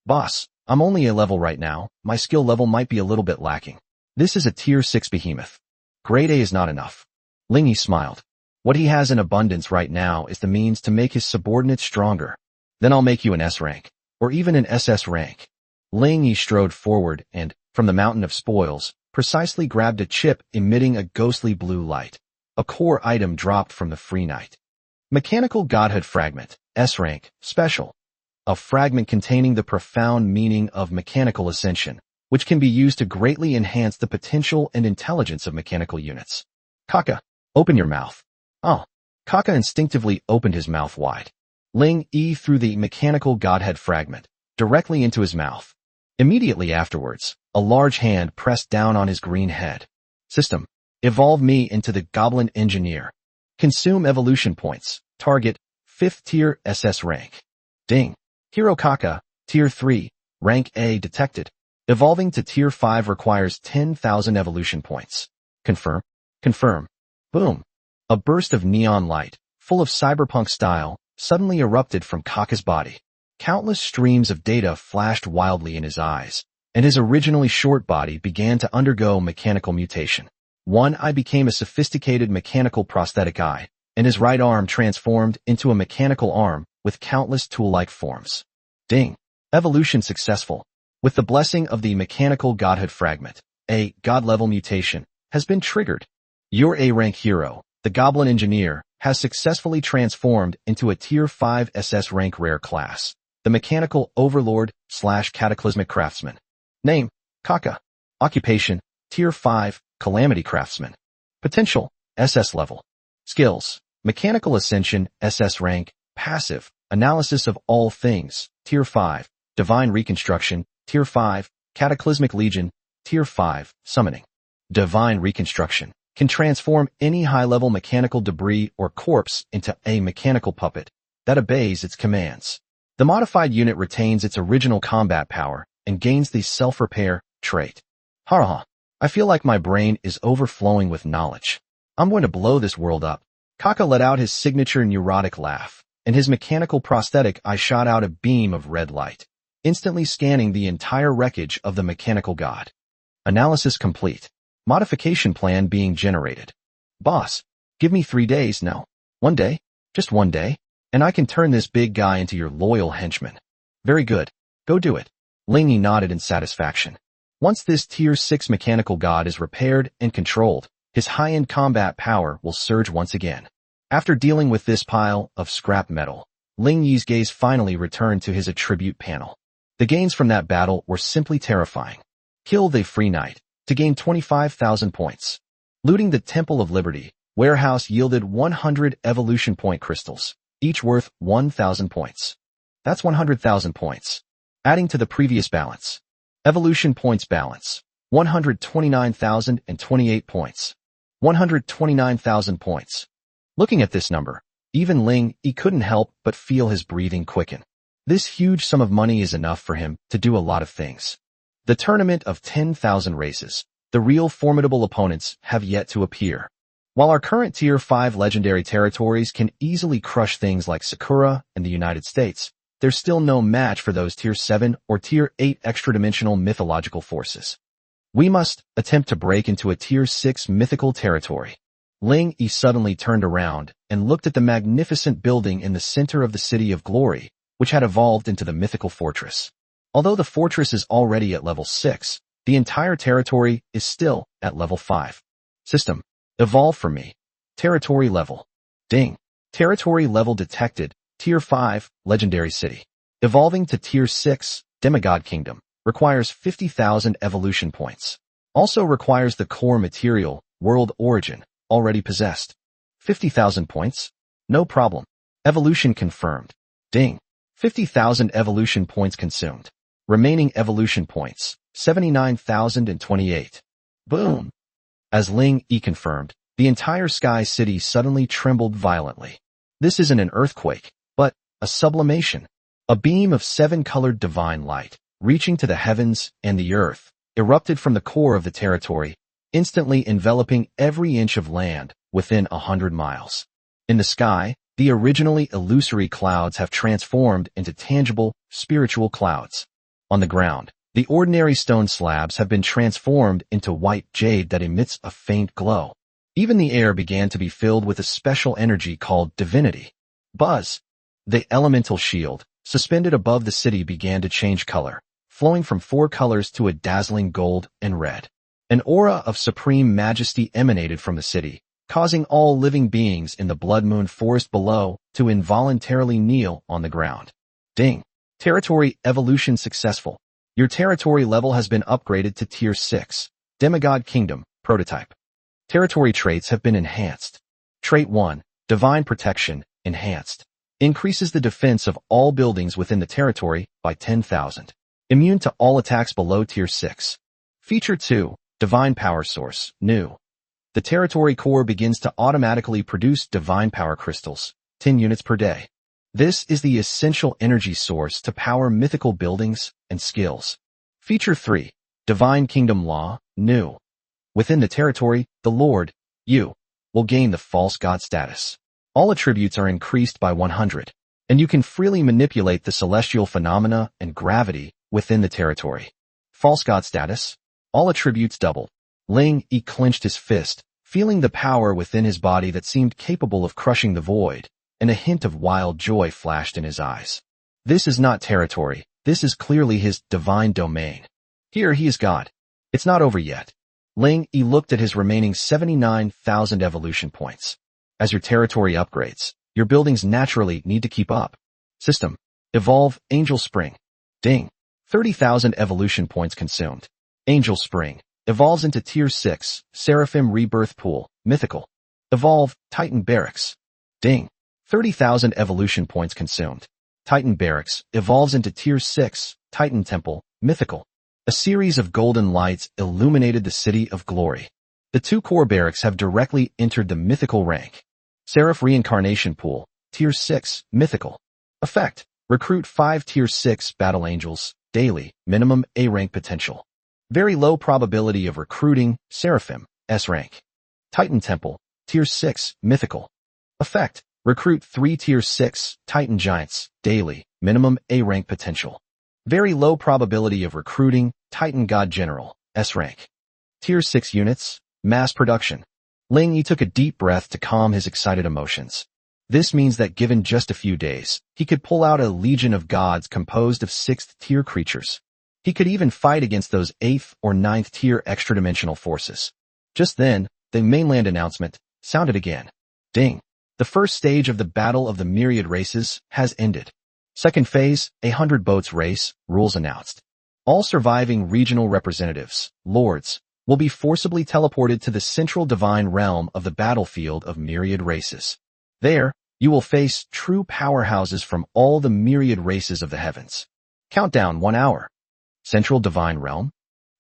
Boss, I'm only a level right now. My skill level might be a little bit lacking. This is a tier 6 behemoth. Grade A is not enough. Ling Yi smiled. What he has in abundance right now is the means to make his subordinates stronger. Then I'll make you an S rank, or even an SS rank. Ling Yi strode forward and, from the mountain of spoils, precisely grabbed a chip emitting a ghostly blue light. A core item dropped from the free knight. Mechanical Godhood Fragment, S rank, special. A fragment containing the profound meaning of mechanical ascension, which can be used to greatly enhance the potential and intelligence of mechanical units. Kaka, open your mouth. Oh. Kaka instinctively opened his mouth wide. Ling Yi threw the mechanical godhead fragment directly into his mouth. Immediately afterwards, a large hand pressed down on his green head. System. Evolve me into the Goblin Engineer. Consume evolution points. Target, 5th tier SS rank. Ding. Hero Kaka, tier 3, rank A detected. Evolving to tier 5 requires 10,000 evolution points. Confirm. Confirm. Boom. A burst of neon light, full of cyberpunk style, suddenly erupted from Kaka's body. Countless streams of data flashed wildly in his eyes, and his originally short body began to undergo mechanical mutation. One eye became a sophisticated mechanical prosthetic eye, and his right arm transformed into a mechanical arm with countless tool-like forms. Ding. Evolution successful. With the blessing of the mechanical godhood fragment, a god-level mutation has been triggered. Your A-rank hero, the Goblin Engineer, has successfully transformed into a tier 5 SS rank rare class, the Mechanical Overlord / Cataclysmic Craftsman. Name, Kaka. Occupation, tier 5, Calamity Craftsman. Potential, SS level. Skills, Mechanical Ascension, SS rank, Passive, Analysis of All Things, tier 5, Divine Reconstruction, tier 5, Cataclysmic Legion, tier 5, Summoning. Divine Reconstruction, can transform any high-level mechanical debris or corpse into a mechanical puppet that obeys its commands. The modified unit retains its original combat power and gains the self-repair trait. Haha, I feel like my brain is overflowing with knowledge. I'm going to blow this world up. Kaka let out his signature neurotic laugh, and his mechanical prosthetic eye shot out a beam of red light, instantly scanning the entire wreckage of the mechanical god. Analysis complete. Modification plan being generated. Boss, give me 3 days, no. 1 day? Just 1 day? And I can turn this big guy into your loyal henchman. Very good. Go do it. Lingy nodded in satisfaction. Once this Tier 6 mechanical god is repaired and controlled, his high-end combat power will surge once again. After dealing with this pile of scrap metal, Ling Yi's gaze finally returned to his attribute panel. The gains from that battle were simply terrifying. Kill the Free Knight to gain 25,000 points. Looting the Temple of Liberty warehouse yielded 100 evolution point crystals, each worth 1,000 points. That's 100,000 points. Adding to the previous balance. Evolution points balance, 129,028 points. 129,000 points. Looking at this number, even Ling Yi couldn't help but feel his breathing quicken. This huge sum of money is enough for him to do a lot of things. The tournament of 10,000 races, the real formidable opponents have yet to appear. While our current Tier 5 legendary territories can easily crush things like Sakura and the United States, there's still no match for those Tier 7 or Tier 8 extra-dimensional mythological forces. We must attempt to break into a Tier 6 mythical territory. Ling Yi suddenly turned around and looked at the magnificent building in the center of the City of Glory, which had evolved into the mythical fortress. Although the fortress is already at level 6, the entire territory is still at level 5. System. Evolve for me. Territory level. Ding. Territory level detected. Tier 5, Legendary City. Evolving to Tier 6, Demigod Kingdom, requires 50,000 evolution points. Also requires the core material, World Origin, already possessed. 50,000 points? No problem. Evolution confirmed. Ding. 50,000 evolution points consumed. Remaining evolution points, 79,028. Boom. As Ling Yi confirmed, the entire Sky City suddenly trembled violently. This isn't an earthquake, but a sublimation. A beam of 7-colored divine light, reaching to the heavens and the earth, erupted from the core of the territory, instantly enveloping every inch of land within 100 miles. In the sky, the originally illusory clouds have transformed into tangible, spiritual clouds. On the ground, the ordinary stone slabs have been transformed into white jade that emits a faint glow. Even the air began to be filled with a special energy called divinity. Buzz. The elemental shield, suspended above the city, began to change color, flowing from 4 colors to a dazzling gold and red. An aura of supreme majesty emanated from the city, causing all living beings in the Blood Moon Forest below to involuntarily kneel on the ground. Ding. Territory evolution successful. Your territory level has been upgraded to Tier 6, Demigod Kingdom, prototype. Territory traits have been enhanced. Trait 1, Divine Protection, enhanced. Increases the defense of all buildings within the territory by 10,000. Immune to all attacks below Tier 6. Feature 2, Divine Power Source, new. The territory core begins to automatically produce divine power crystals, 10 units per day. This is the essential energy source to power mythical buildings and skills. Feature 3, Divine Kingdom Law, new. Within the territory, the Lord, you, will gain the false god status. All attributes are increased by 100, and you can freely manipulate the celestial phenomena and gravity within the territory. False god status, all attributes doubled. Ling Yi clenched his fist, feeling the power within his body that seemed capable of crushing the void, and a hint of wild joy flashed in his eyes. This is not territory, this is clearly his divine domain. Here he is God. It's not over yet. Ling Yi looked at his remaining 79,000 evolution points. As your territory upgrades, your buildings naturally need to keep up. System. Evolve Angel Spring. Ding. 30,000 evolution points consumed. Angel Spring. Evolves into Tier 6, Seraphim Rebirth Pool, mythical. Evolve Titan Barracks. Ding. 30,000 evolution points consumed. Titan Barracks evolves into Tier 6, Titan Temple, mythical. A series of golden lights illuminated the City of Glory. The two core barracks have directly entered the mythical rank. Seraph Reincarnation Pool, Tier 6, Mythical. Effect: recruit 5 Tier 6 Battle Angels, daily, minimum A rank potential. Very low probability of recruiting, Seraphim, S rank. Titan Temple, Tier 6, Mythical. Effect: recruit 3 Tier 6 Titan Giants, daily, minimum A rank potential. Very low probability of recruiting, Titan God General, S rank. Tier 6 units, mass production. Ling Yi took a deep breath to calm his excited emotions. This means that given just a few days, he could pull out a legion of gods composed of 6th tier creatures. He could even fight against those 8th or 9th tier extra-dimensional forces. Just then, the mainland announcement sounded again. Ding! The first stage of the Battle of the Myriad Races has ended. Second phase, 100 boats race, rules announced. All surviving regional representatives, lords, will be forcibly teleported to the central divine realm of the battlefield of myriad races. There, you will face true powerhouses from all the myriad races of the heavens. Countdown 1 hour. Central divine realm?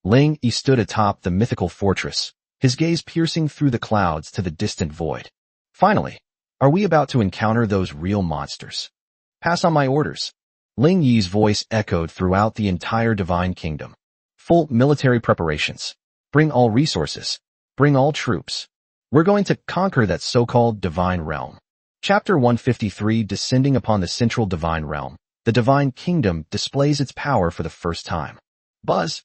Ling Yi stood atop the mythical fortress, his gaze piercing through the clouds to the distant void. Finally, are we about to encounter those real monsters? Pass on my orders. Ling Yi's voice echoed throughout the entire divine kingdom. Full military preparations. Bring all resources. Bring all troops. We're going to conquer that so-called divine realm. Chapter 153. Descending upon the central divine realm, the divine kingdom displays its power for the first time. Buzz!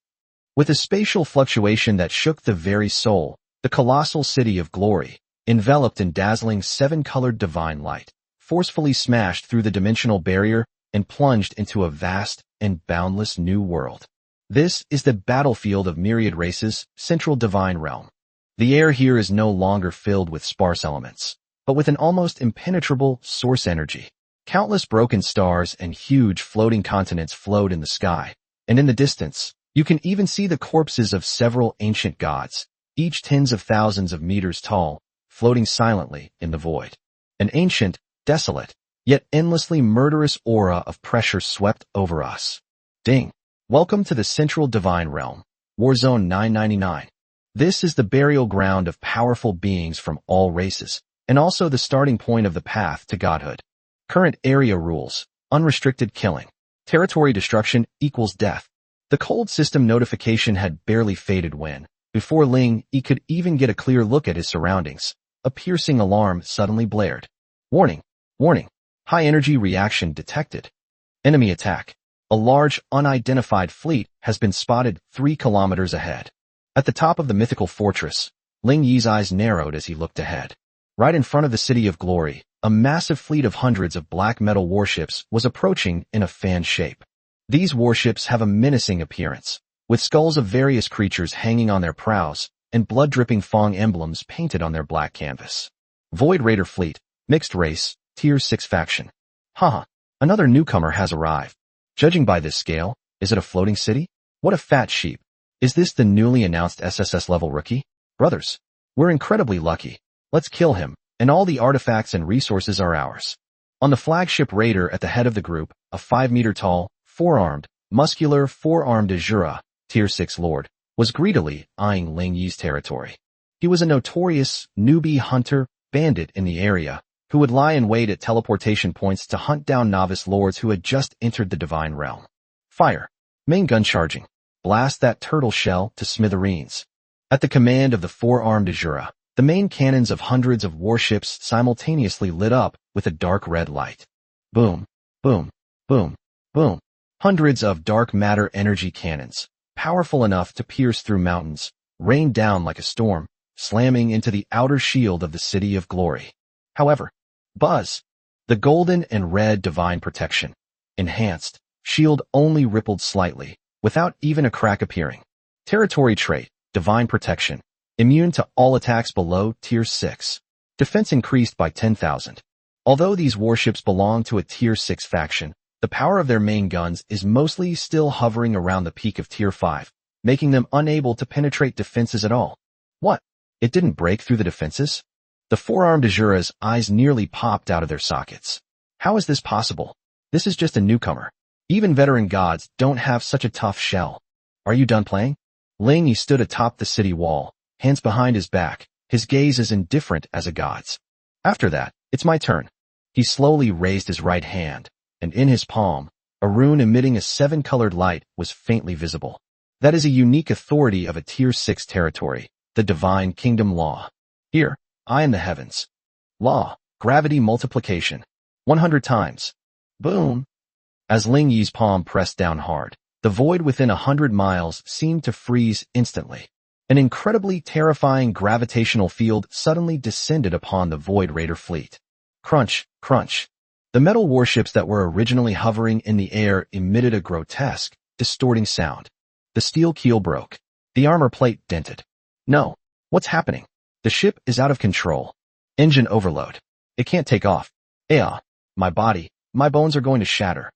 With a spatial fluctuation that shook the very soul, the colossal city of glory, enveloped in dazzling 7-colored divine light, forcefully smashed through the dimensional barrier and plunged into a vast and boundless new world. This is the battlefield of myriad races, central divine realm. The air here is no longer filled with sparse elements, but with an almost impenetrable source energy. Countless broken stars and huge floating continents float in the sky, and in the distance, you can even see the corpses of several ancient gods, each tens of thousands of meters tall, floating silently in the void. An ancient, desolate, yet endlessly murderous aura of pressure swept over us. Ding! Welcome to the Central Divine Realm, Warzone 999. This is the burial ground of powerful beings from all races, and also the starting point of the path to godhood. Current area rules: unrestricted killing. Territory destruction equals death. The cold system notification had barely faded when, before Ling Yi could even get a clear look at his surroundings, a piercing alarm suddenly blared. Warning! Warning! High energy reaction detected. Enemy attack. A large, unidentified fleet has been spotted 3 kilometers ahead. At the top of the mythical fortress, Ling Yi's eyes narrowed as he looked ahead. Right in front of the City of Glory, a massive fleet of hundreds of black metal warships was approaching in a fan shape. These warships have a menacing appearance, with skulls of various creatures hanging on their prows and blood-dripping Fong emblems painted on their black canvas. Void Raider Fleet, Mixed Race, Tier 6 Faction. Haha, another newcomer has arrived. Judging by this scale, is it a floating city? What a fat sheep. Is this the newly announced SSS level rookie? Brothers, we're incredibly lucky. Let's kill him, and all the artifacts and resources are ours. On the flagship raider at the head of the group, a 5-meter-tall, muscular four-armed Azura, Tier 6 Lord, was greedily eyeing Ling Yi's territory. He was a notorious newbie hunter, bandit in the area, who would lie in wait at teleportation points to hunt down novice lords who had just entered the divine realm. Fire. Main gun charging. Blast that turtle shell to smithereens. At the command of the four-armed Azura, the main cannons of hundreds of warships simultaneously lit up with a dark red light. Boom, boom, boom, boom. Hundreds of dark matter energy cannons, powerful enough to pierce through mountains, rained down like a storm, slamming into the outer shield of the City of Glory. However, buzz! The golden and red divine protection, enhanced, shield only rippled slightly, without even a crack appearing. Territory trait, divine protection, immune to all attacks below Tier 6. Defense increased by 10,000. Although these warships belong to a Tier 6 faction, the power of their main guns is mostly still hovering around the peak of Tier 5, making them unable to penetrate defenses at all. What? It didn't break through the defenses? The four-armed Azura's eyes nearly popped out of their sockets. How is this possible? This is just a newcomer. Even veteran gods don't have such a tough shell. Are you done playing? Ling Yi stood atop the city wall, hands behind his back, his gaze as indifferent as a god's. After that, it's my turn. He slowly raised his right hand, and in his palm, a rune emitting a 7-colored light was faintly visible. That is a unique authority of a Tier 6 territory, the Divine Kingdom Law. Here, I am the heavens. Law, gravity multiplication. 100 times. Boom. As Ling Yi's palm pressed down hard, the void within 100 miles seemed to freeze instantly. An incredibly terrifying gravitational field suddenly descended upon the Void Raider fleet. Crunch, crunch. The metal warships that were originally hovering in the air emitted a grotesque, distorting sound. The steel keel broke. The armor plate dented. No. What's happening? The ship is out of control. Engine overload. It can't take off. My body, my bones are going to shatter.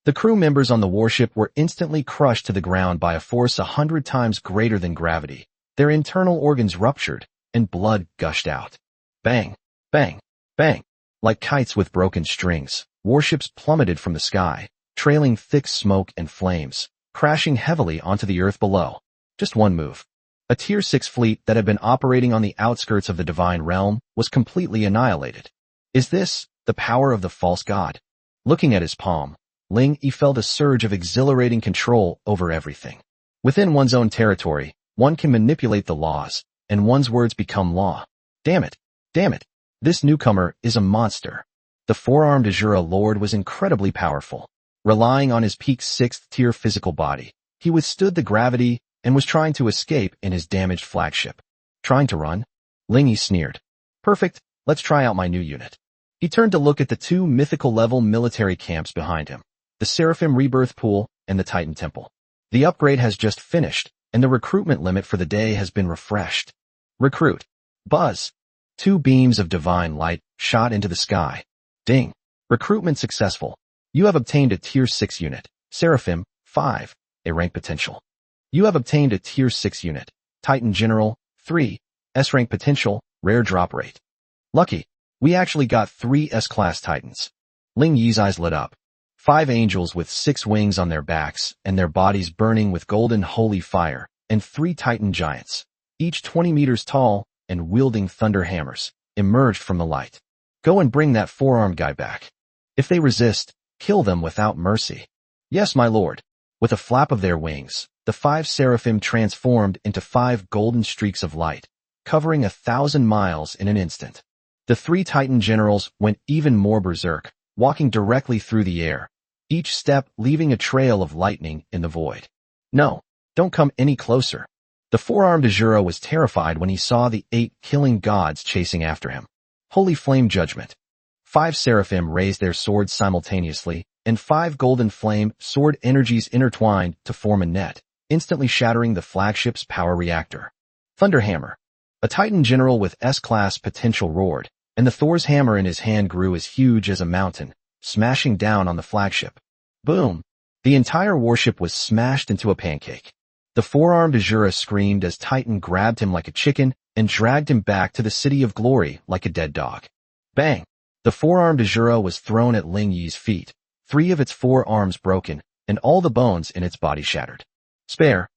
The crew members on the warship were instantly crushed to the ground by a force 100 times greater than gravity. Their internal organs ruptured, and blood gushed out. Bang, bang, bang. Like kites with broken strings, warships plummeted from the sky, trailing thick smoke and flames, crashing heavily onto the earth below. Just one move. A Tier 6 fleet that had been operating on the outskirts of the Divine Realm was completely annihilated. Is this the power of the false god? Looking at his palm, Ling Yi felt a surge of exhilarating control over everything. Within one's own territory, one can manipulate the laws, and one's words become law. Damn it. Damn it. This newcomer is a monster. The four-armed Azura Lord was incredibly powerful. Relying on his peak 6th tier physical body, he withstood the gravity and was trying to escape in his damaged flagship. Trying to run? Ling Yi sneered. Perfect, let's try out my new unit. He turned to look at the 2 mythical-level military camps behind him, the Seraphim Rebirth Pool and the Titan Temple. The upgrade has just finished, and the recruitment limit for the day has been refreshed. Recruit. Buzz. 2 beams of divine light shot into the sky. Ding. Recruitment successful. You have obtained a Tier 6 unit, Seraphim, 5, a rank potential. You have obtained a Tier 6 unit, Titan General, 3, S rank potential, rare drop rate. Lucky. We actually got 3 S-class Titans. Ling Yi's eyes lit up. 5 angels with 6 wings on their backs and their bodies burning with golden holy fire, and 3 Titan giants, each 20 meters tall and wielding thunder hammers, emerged from the light. Go and bring that four-armed guy back. If they resist, kill them without mercy. Yes, my lord. With a flap of their wings, the 5 seraphim transformed into 5 golden streaks of light, covering 1,000 miles in an instant. The 3 Titan generals went even more berserk, walking directly through the air, each step leaving a trail of lightning in the void. No, don't come any closer. The four-armed Azura was terrified when he saw the 8 killing gods chasing after him. Holy flame judgment. 5 seraphim raised their swords simultaneously, and 5 golden flame sword energies intertwined to form a net, instantly shattering the flagship's power reactor. Thunderhammer. A Titan general with S-class potential roared, and the Thor's hammer in his hand grew as huge as a mountain, smashing down on the flagship. Boom! The entire warship was smashed into a pancake. The four-armed Azura screamed as Titan grabbed him like a chicken and dragged him back to the City of Glory like a dead dog. Bang! The four-armed Azura was thrown at Ling Yi's feet, 3 of its 4 arms broken, and all the bones in its body shattered. Spare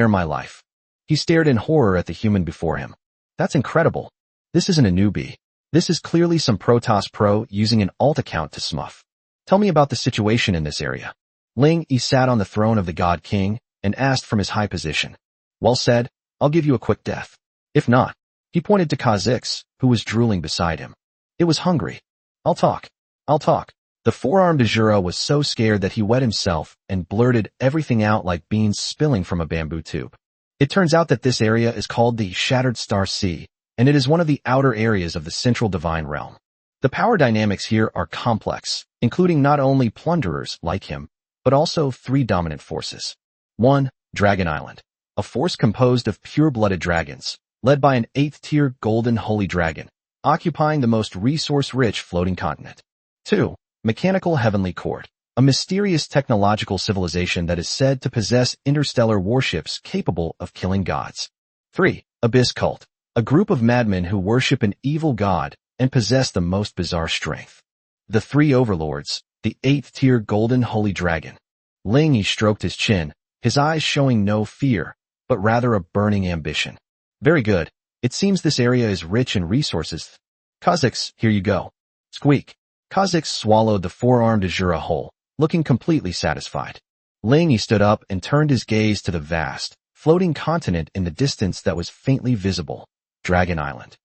my life. He stared in horror at the human before him. That's incredible. This isn't a newbie. This is clearly some Protoss Pro using an alt account to smuff. Tell me about the situation in this area. Ling Yi sat on the throne of the God King and asked from his high position. Well said, I'll give you a quick death. If not, he pointed to Kha'Zix, who was drooling beside him. It was hungry. I'll talk. The four-armed Azura was so scared that he wet himself and blurted everything out like beans spilling from a bamboo tube. It turns out that this area is called the Shattered Star Sea, and it is one of the outer areas of the Central Divine Realm. The power dynamics here are complex, including not only plunderers like him, but also 3 dominant forces. 1. Dragon Island, a force composed of pure-blooded dragons, led by an 8th-tier golden holy dragon, occupying the most resource-rich floating continent. 2. Mechanical Heavenly Court, a mysterious technological civilization that is said to possess interstellar warships capable of killing gods. 3. Abyss Cult, a group of madmen who worship an evil god and possess the most bizarre strength. The 3 overlords, the 8th-tier golden holy dragon. Ling Yi stroked his chin, his eyes showing no fear, but rather a burning ambition. Very good, It seems this area is rich in resources. Kha'Zix, here you go. Squeak. Kha'Zix swallowed the four-armed Azura whole, looking completely satisfied. Ling Yi stood up and turned his gaze to the vast, floating continent in the distance that was faintly visible. Dragon Island.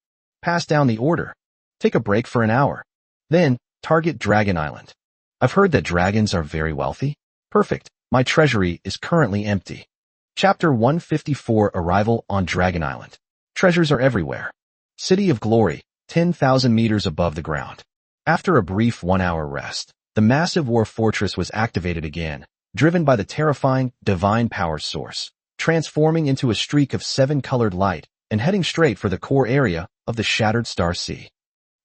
Pass down the order. Take a break for an hour. Then, target Dragon Island. I've heard that dragons are very wealthy. Perfect. My treasury is currently empty. Chapter 154 Arrival on Dragon Island. Treasures are everywhere. City of Glory, 10,000 meters above the ground. After a brief 1-hour rest, the massive war fortress was activated again, driven by the terrifying, divine power source, transforming into a streak of 7-colored light and heading straight for the core area of the Shattered Star Sea.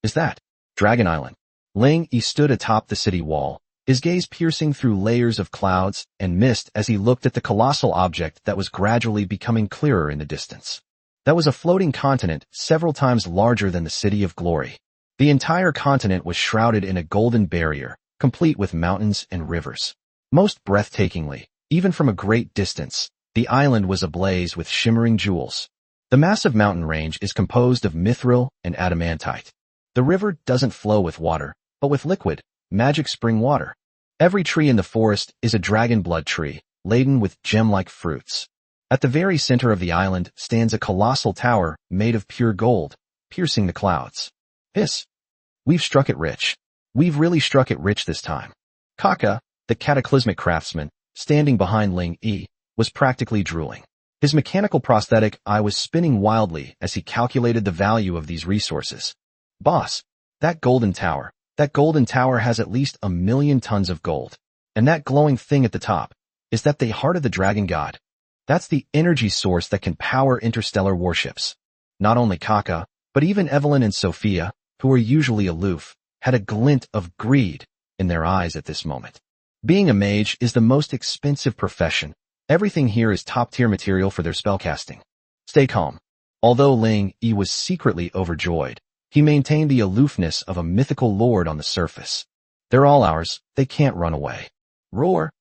Is that Dragon Island? Ling Yi stood atop the city wall, his gaze piercing through layers of clouds and mist as he looked at the colossal object that was gradually becoming clearer in the distance. That was a floating continent several times larger than the City of Glory. The entire continent was shrouded in a golden barrier, complete with mountains and rivers. Most breathtakingly, even from a great distance, the island was ablaze with shimmering jewels. The massive mountain range is composed of mithril and adamantite. The river doesn't flow with water, but with liquid, magic spring water. Every tree in the forest is a dragon blood tree, laden with gem-like fruits. At the very center of the island stands a colossal tower made of pure gold, piercing the clouds. Hiss! We've struck it rich. We've really struck it rich this time. Kaka, the cataclysmic craftsman, standing behind Ling Yi, was practically drooling. His mechanical prosthetic eye was spinning wildly as he calculated the value of these resources. Boss, that golden tower has at least 1,000,000 tons of gold. And that glowing thing at the top, is that the heart of the dragon god? That's the energy source that can power interstellar warships. Not only Kaka, but even Evelyn and Sophia, who are usually aloof, had a glint of greed in their eyes at this moment. Being a mage is the most expensive profession. Everything here is top-tier material for their spellcasting. Stay calm. Although Ling Yi was secretly overjoyed, he maintained the aloofness of a mythical lord on the surface. They're all ours, they can't run away. Roar!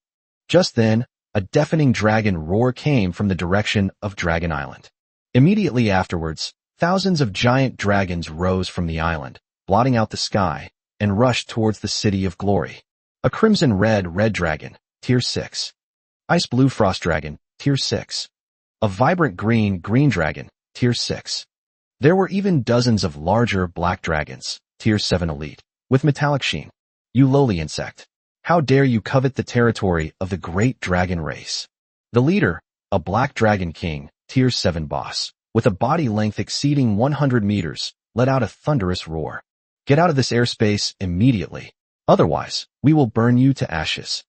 Just then, a deafening dragon roar came from the direction of Dragon Island. Immediately afterwards, thousands of giant dragons rose from the island, blotting out the sky, and rushed towards the City of Glory. A crimson-red red dragon, Tier 6. Ice-blue frost dragon, Tier 6. A vibrant green dragon, Tier 6. There were even dozens of larger black dragons, Tier 7 elite, with metallic sheen. You lowly insect. How dare you covet the territory of the great dragon race? The leader, a black dragon king, Tier 7 boss, with a body length exceeding 100 meters, let out a thunderous roar. Get out of this airspace immediately. Otherwise, we will burn you to ashes.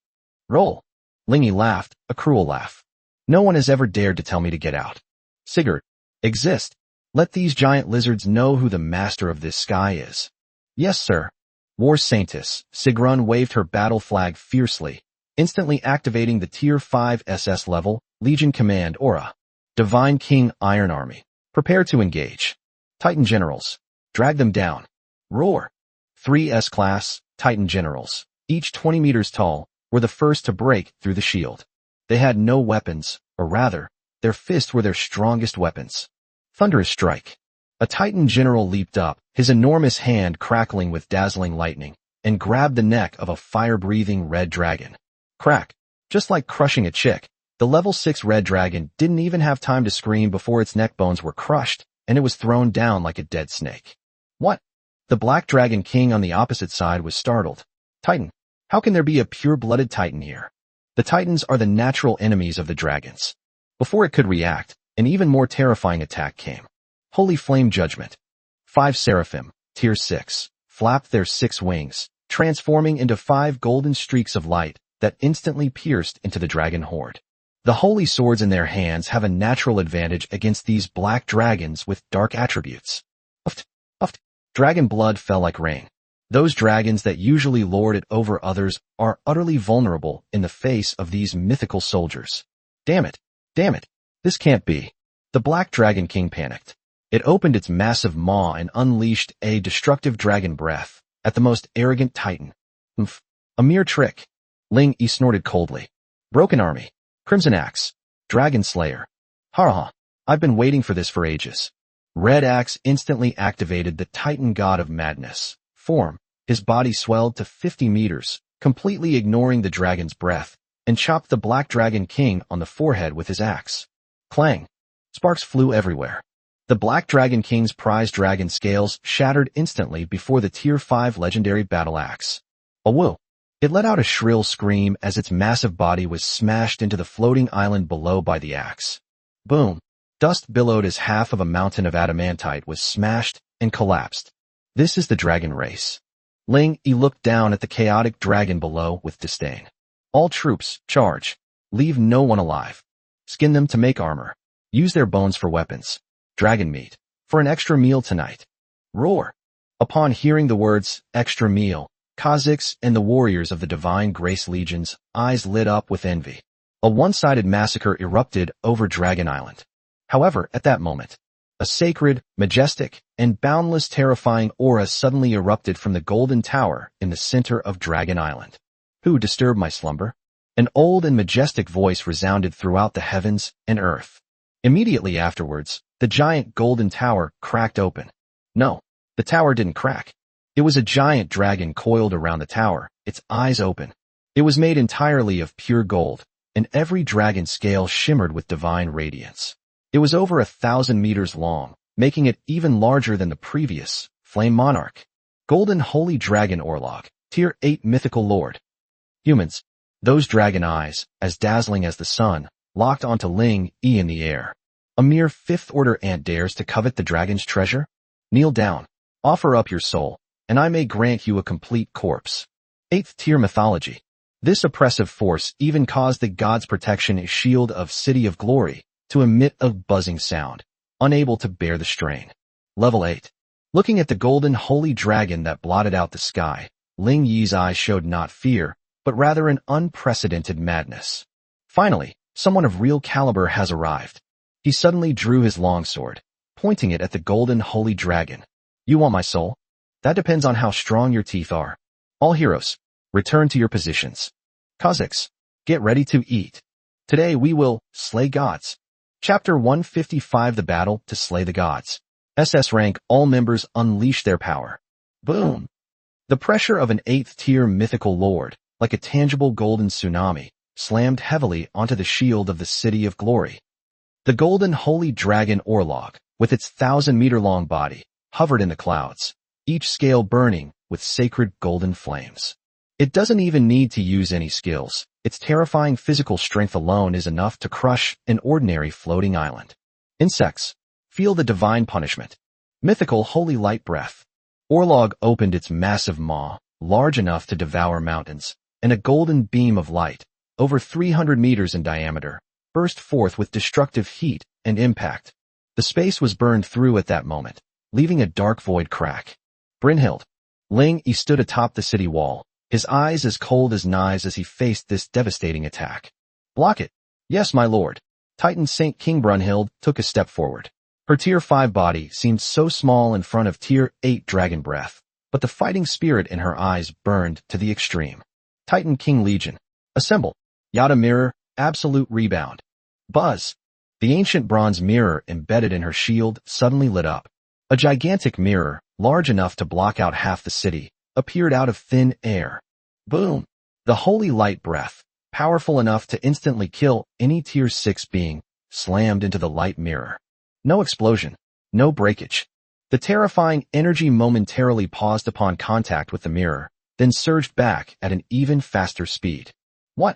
Roll. Ling Yi laughed, a cruel laugh. No one has ever dared to tell me to get out. Sigurd. Exist. Let these giant lizards know who the master of this sky is. Yes, sir. War Saintess, Sigrun waved her battle flag fiercely, instantly activating the Tier 5 SS level, Legion Command aura. Divine King Iron Army. Prepare to engage. Titan Generals. Drag them down. Roar. 3 S-Class, Titan Generals, each 20 meters tall, were the first to break through the shield. They had no weapons, or rather, their fists were their strongest weapons. Thunderous strike. A Titan general leaped up, his enormous hand crackling with dazzling lightning, and grabbed the neck of a fire-breathing red dragon. Crack. Just like crushing a chick, the level 6 red dragon didn't even have time to scream before its neck bones were crushed, and it was thrown down like a dead snake. What? The black dragon king on the opposite side was startled. Titan. How can there be a pure-blooded Titan here? The Titans are the natural enemies of the dragons. Before it could react, an even more terrifying attack came. Holy Flame Judgment. 5 Seraphim, Tier 6, flapped their 6 wings, transforming into 5 golden streaks of light that instantly pierced into the dragon horde. The holy swords in their hands have a natural advantage against these black dragons with dark attributes. Uft, uft. Dragon blood fell like rain. Those dragons that usually lord it over others are utterly vulnerable in the face of these mythical soldiers. Damn it. This can't be. The Black Dragon King panicked. It opened its massive maw and unleashed a destructive dragon breath at the most arrogant Titan. Oof. A mere trick. Ling Yi snorted coldly. Broken Army. Crimson Axe. Dragon Slayer. Ha ha. I've been waiting for this for ages. Red Axe instantly activated the Titan God of Madness form. His body swelled to 50 meters, completely ignoring the dragon's breath, and chopped the Black Dragon King on the forehead with his axe. Clang! Sparks flew everywhere. The Black Dragon King's prize dragon scales shattered instantly before the Tier 5 legendary battle axe. Awoo! It let out a shrill scream as its massive body was smashed into the floating island below by the axe. Boom! Dust billowed as half of a mountain of adamantite was smashed and collapsed. This is the dragon race. Ling Yi looked down at the chaotic dragon below with disdain. All troops, charge. Leave no one alive. Skin them to make armor. Use their bones for weapons. Dragon meat. For an extra meal tonight. Roar. Upon hearing the words, extra meal, Kazakhs and the warriors of the Divine Grace Legion's eyes lit up with envy. A one-sided massacre erupted over Dragon Island. However, at that moment, a sacred, majestic, and boundless terrifying aura suddenly erupted from the golden tower in the center of Dragon Island. Who disturbed my slumber? An old and majestic voice resounded throughout the heavens and earth. Immediately afterwards, the giant golden tower cracked open. No, the tower didn't crack. It was a giant dragon coiled around the tower, its eyes open. It was made entirely of pure gold, and every dragon scale shimmered with divine radiance. It was over 1,000 meters long, making it even larger than the previous Flame Monarch. Golden Holy Dragon Orlog, Tier 8 Mythical Lord. Humans, those dragon eyes, as dazzling as the sun, locked onto Ling Yi in the air. A mere 5th order ant dares to covet the dragon's treasure? Kneel down, offer up your soul, and I may grant you a complete corpse. 8th tier mythology. This oppressive force even caused the god's protection shield of City of Glory to emit a buzzing sound, unable to bear the strain. Level 8. Looking at the golden holy dragon that blotted out the sky, Ling Yi's eyes showed not fear, but rather an unprecedented madness. Finally, someone of real caliber has arrived. He suddenly drew his longsword, pointing it at the golden holy dragon. You want my soul? That depends on how strong your teeth are. All heroes, return to your positions. Kazakhs, get ready to eat. Today we will slay gods. Chapter 155 The Battle to Slay the Gods. SS rank, all members unleash their power. Boom! The pressure of an 8th tier mythical lord, like a tangible golden tsunami, slammed heavily onto the shield of the City of Glory. The golden holy dragon Orlog, with its 1,000-meter-long body, hovered in the clouds, each scale burning with sacred golden flames. It doesn't even need to use any skills. Its terrifying physical strength alone is enough to crush an ordinary floating island. Insects, feel the divine punishment. Mythical holy light breath. Orlog opened its massive maw, large enough to devour mountains, and a golden beam of light, over 300 meters in diameter, burst forth with destructive heat and impact. The space was burned through at that moment, leaving a dark void crack. Brynhild. Ling Yi stood atop the city wall, his eyes as cold as knives as he faced this devastating attack. Block it. Yes, my lord. Titan Saint King Brunhild took a step forward. Her Tier 5 body seemed so small in front of Tier 8 dragon breath, but the fighting spirit in her eyes burned to the extreme. Titan King Legion. Assemble. Yada mirror, absolute rebound. Buzz. The ancient bronze mirror embedded in her shield suddenly lit up. A gigantic mirror, large enough to block out half the city, appeared out of thin air. Boom! The holy light breath, powerful enough to instantly kill any Tier 6 being, slammed into the light mirror. No explosion, no breakage. The terrifying energy momentarily paused upon contact with the mirror, then surged back at an even faster speed. What?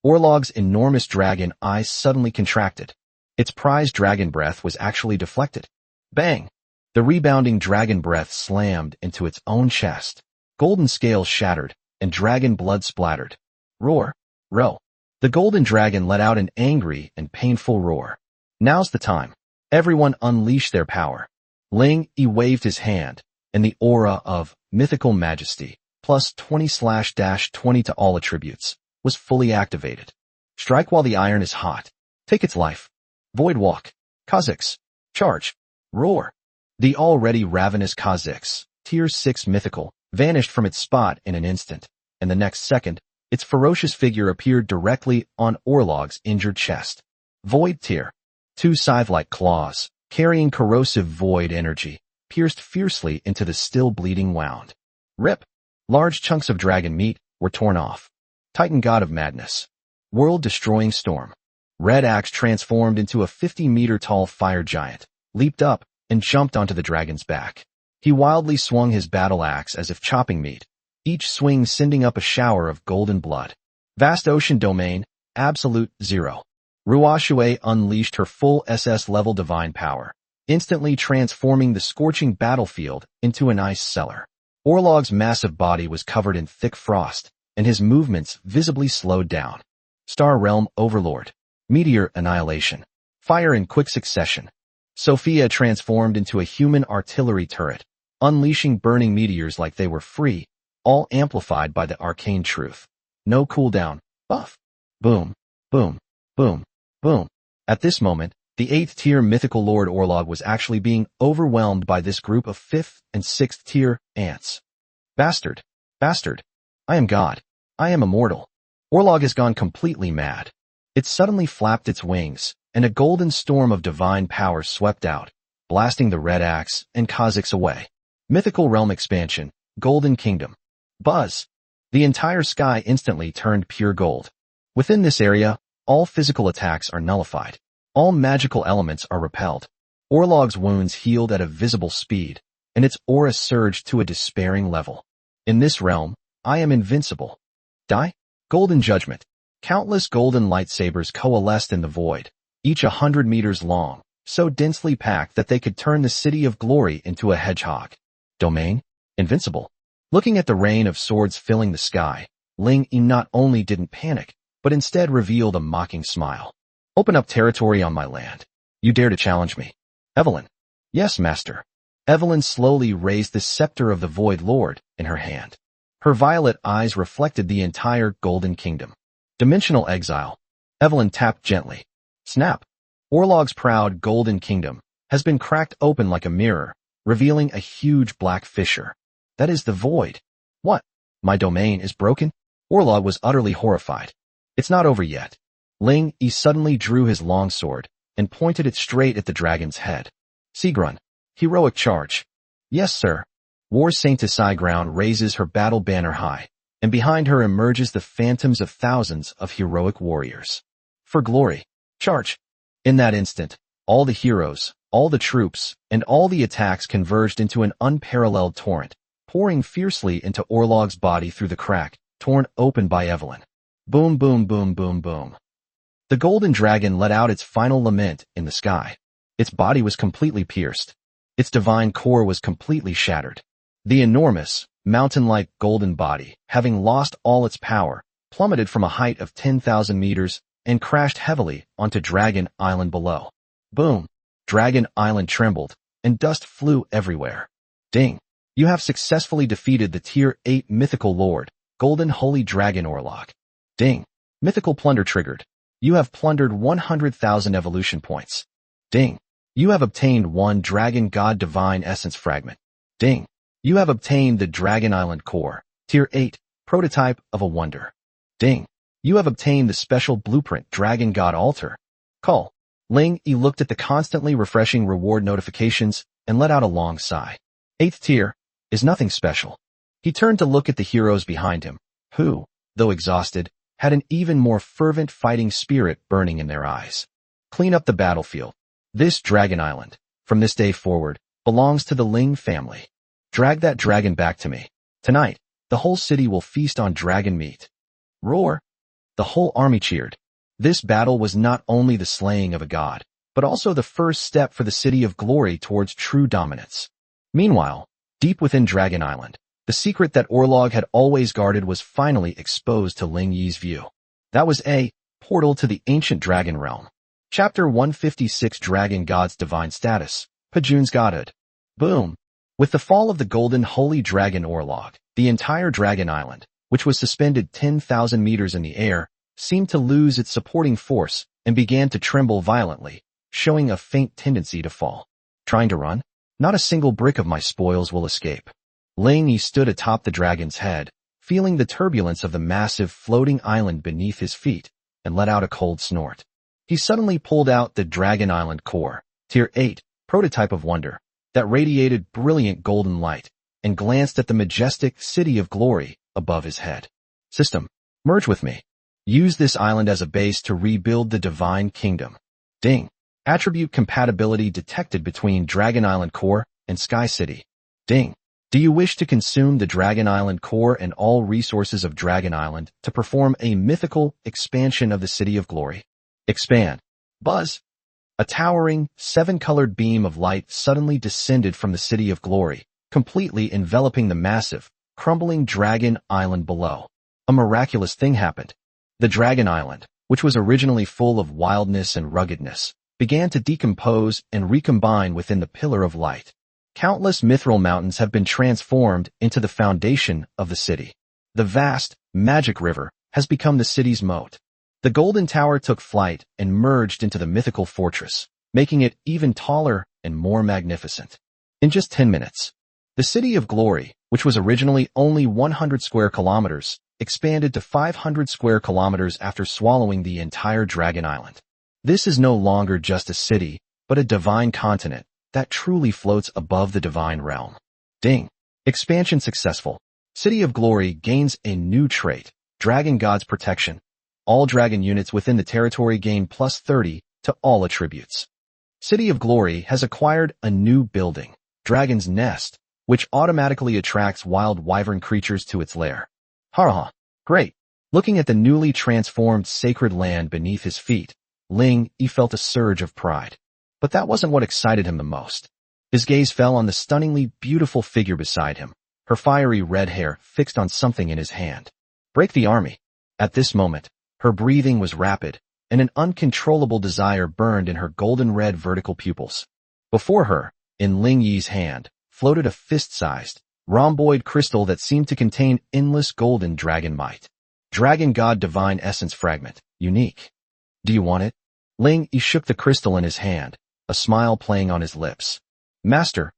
Orlog's enormous dragon eyes suddenly contracted. Its prized dragon breath was actually deflected. Bang! The rebounding dragon breath slammed into its own chest. Golden scales shattered, and dragon blood splattered. Roar! Row! The golden dragon let out an angry and painful roar. Now's the time. Everyone unleash their power. Ling Yi waved his hand, and the aura of mythical majesty, plus 20/-20 to all attributes, was fully activated. Strike while the iron is hot. Take its life. Void walk. Kazakhs. Charge. Roar. The already ravenous Kazakhs, Tier 6 mythical, vanished from its spot in an instant, and the next second, its ferocious figure appeared directly on Orlog's injured chest. Void tier. 2 scythe-like claws, carrying corrosive void energy, pierced fiercely into the still bleeding wound. Rip! Large chunks of dragon meat were torn off. Titan god of madness. World-destroying storm. Red Axe transformed into a 50-meter-tall fire giant, leaped up, and jumped onto the dragon's back. He wildly swung his battle axe as if chopping meat, each swing sending up a shower of golden blood. Vast ocean domain, absolute zero. Ruoxue unleashed her full SS-level divine power, instantly transforming the scorching battlefield into an ice cellar. Orlog's massive body was covered in thick frost, and his movements visibly slowed down. Star Realm Overlord. Meteor Annihilation. Fire in quick succession. Sophia transformed into a human artillery turret, unleashing burning meteors like they were free, all amplified by the arcane truth. No cooldown. Buff. Boom. Boom. Boom. Boom. At this moment, the 8th-tier mythical Lord Orlog was actually being overwhelmed by this group of 5th and 6th-tier ants. Bastard. Bastard. I am God. I am immortal. Orlog has gone completely mad. It suddenly flapped its wings, and a golden storm of divine power swept out, blasting the Red Axe and Kha'Zix away. Mythical Realm Expansion, Golden Kingdom. Buzz! The entire sky instantly turned pure gold. Within this area, all physical attacks are nullified. All magical elements are repelled. Orlog's wounds healed at a visible speed, and its aura surged to a despairing level. In this realm, I am invincible. Die? Golden Judgment. Countless golden lightsabers coalesced in the void, each 100 meters long, so densely packed that they could turn the City of Glory into a hedgehog. Domain? Invincible. Looking at the rain of swords filling the sky, Ling Yi not only didn't panic, but instead revealed a mocking smile. Open up territory on my land. You dare to challenge me? Evelyn. Yes, master. Evelyn slowly raised the scepter of the Void Lord in her hand. Her violet eyes reflected the entire Golden Kingdom. Dimensional exile. Evelyn tapped gently. Snap. Orlog's proud Golden Kingdom has been cracked open like a mirror, revealing a huge black fissure. That is the void. What? My domain is broken? Orlog was utterly horrified. It's not over yet. Ling Yi suddenly drew his longsword and pointed it straight at the dragon's head. Sigrun. Heroic charge. Yes, sir. War Saint Sigrun raises her battle banner high, and behind her emerges the phantoms of thousands of heroic warriors. For glory. Charge. In that instant, all the heroes, all the troops, and all the attacks converged into an unparalleled torrent, pouring fiercely into Orlog's body through the crack, torn open by Evelyn. Boom, boom, boom, boom, boom. The golden dragon let out its final lament in the sky. Its body was completely pierced. Its divine core was completely shattered. The enormous, mountain-like golden body, having lost all its power, plummeted from a height of 10,000 meters and crashed heavily onto Dragon Island below. Boom! Dragon Island trembled, and dust flew everywhere. Ding! You have successfully defeated the Tier 8 Mythical Lord, Golden Holy Dragon Orlog. Ding! Mythical Plunder triggered. You have plundered 100,000 evolution points. Ding! You have obtained 1 Dragon God Divine Essence Fragment. Ding! You have obtained the Dragon Island Core, Tier 8, Prototype of a Wonder. Ding! You have obtained the special blueprint Dragon God Altar. Call. Ling Yi looked at the constantly refreshing reward notifications and let out a long sigh. 8th tier is nothing special. He turned to look at the heroes behind him, who, though exhausted, had an even more fervent fighting spirit burning in their eyes. Clean up the battlefield. This Dragon Island, from this day forward, belongs to the Ling family. Drag that dragon back to me. Tonight, the whole city will feast on dragon meat. Roar! The whole army cheered. This battle was not only the slaying of a god, but also the first step for the City of Glory towards true dominance. Meanwhile, deep within Dragon Island, the secret that Orlog had always guarded was finally exposed to Ling Yi's view. That was a portal to the ancient dragon realm. Chapter 156 Dragon God's Divine Status, Pajun's Godhood. Boom! With the fall of the golden holy dragon Orlog, the entire Dragon Island, which was suspended 10,000 meters in the air, seemed to lose its supporting force and began to tremble violently, showing a faint tendency to fall. Trying to run? Not a single brick of my spoils will escape. Ling Yi stood atop the dragon's head, feeling the turbulence of the massive floating island beneath his feet, and let out a cold snort. He suddenly pulled out the Dragon Island Core, Tier 8, prototype of wonder, that radiated brilliant golden light, and glanced at the majestic city of glory above his head. System, merge with me. Use this island as a base to rebuild the divine kingdom. Ding. Attribute compatibility detected between Dragon Island Core and Sky City. Ding. Do you wish to consume the Dragon Island Core and all resources of Dragon Island to perform a mythical expansion of the City of Glory? Expand. Buzz. A towering, seven-colored beam of light suddenly descended from the City of Glory, completely enveloping the massive, crumbling Dragon Island below. A miraculous thing happened. The Dragon Island, which was originally full of wildness and ruggedness, began to decompose and recombine within the pillar of light. Countless mithril mountains have been transformed into the foundation of the city. The vast, magic river has become the city's moat. The Golden Tower took flight and merged into the mythical fortress, making it even taller and more magnificent. In just 10 minutes, the City of Glory, which was originally only 100 square kilometers, expanded to 500 square kilometers after swallowing the entire Dragon Island. This is no longer just a city, but a divine continent that truly floats above the divine realm. Ding. Expansion successful. City of Glory gains a new trait, Dragon God's Protection. All dragon units within the territory gain plus 30 to all attributes. City of Glory has acquired a new building, Dragon's Nest, which automatically attracts wild wyvern creatures to its lair. Ha! Great. Looking at the newly transformed sacred land beneath his feet, Ling Yi felt a surge of pride. But that wasn't what excited him the most. His gaze fell on the stunningly beautiful figure beside him, her fiery red hair fixed on something in his hand. Break the army. At this moment, her breathing was rapid, and an uncontrollable desire burned in her golden red vertical pupils. Before her, in Ling Yi's hand, floated a fist-sized, rhomboid crystal that seemed to contain endless golden dragon might. Dragon God Divine Essence Fragment, unique. Do you want it? Ling Yi shook the crystal in his hand, a smile playing on his lips. Master,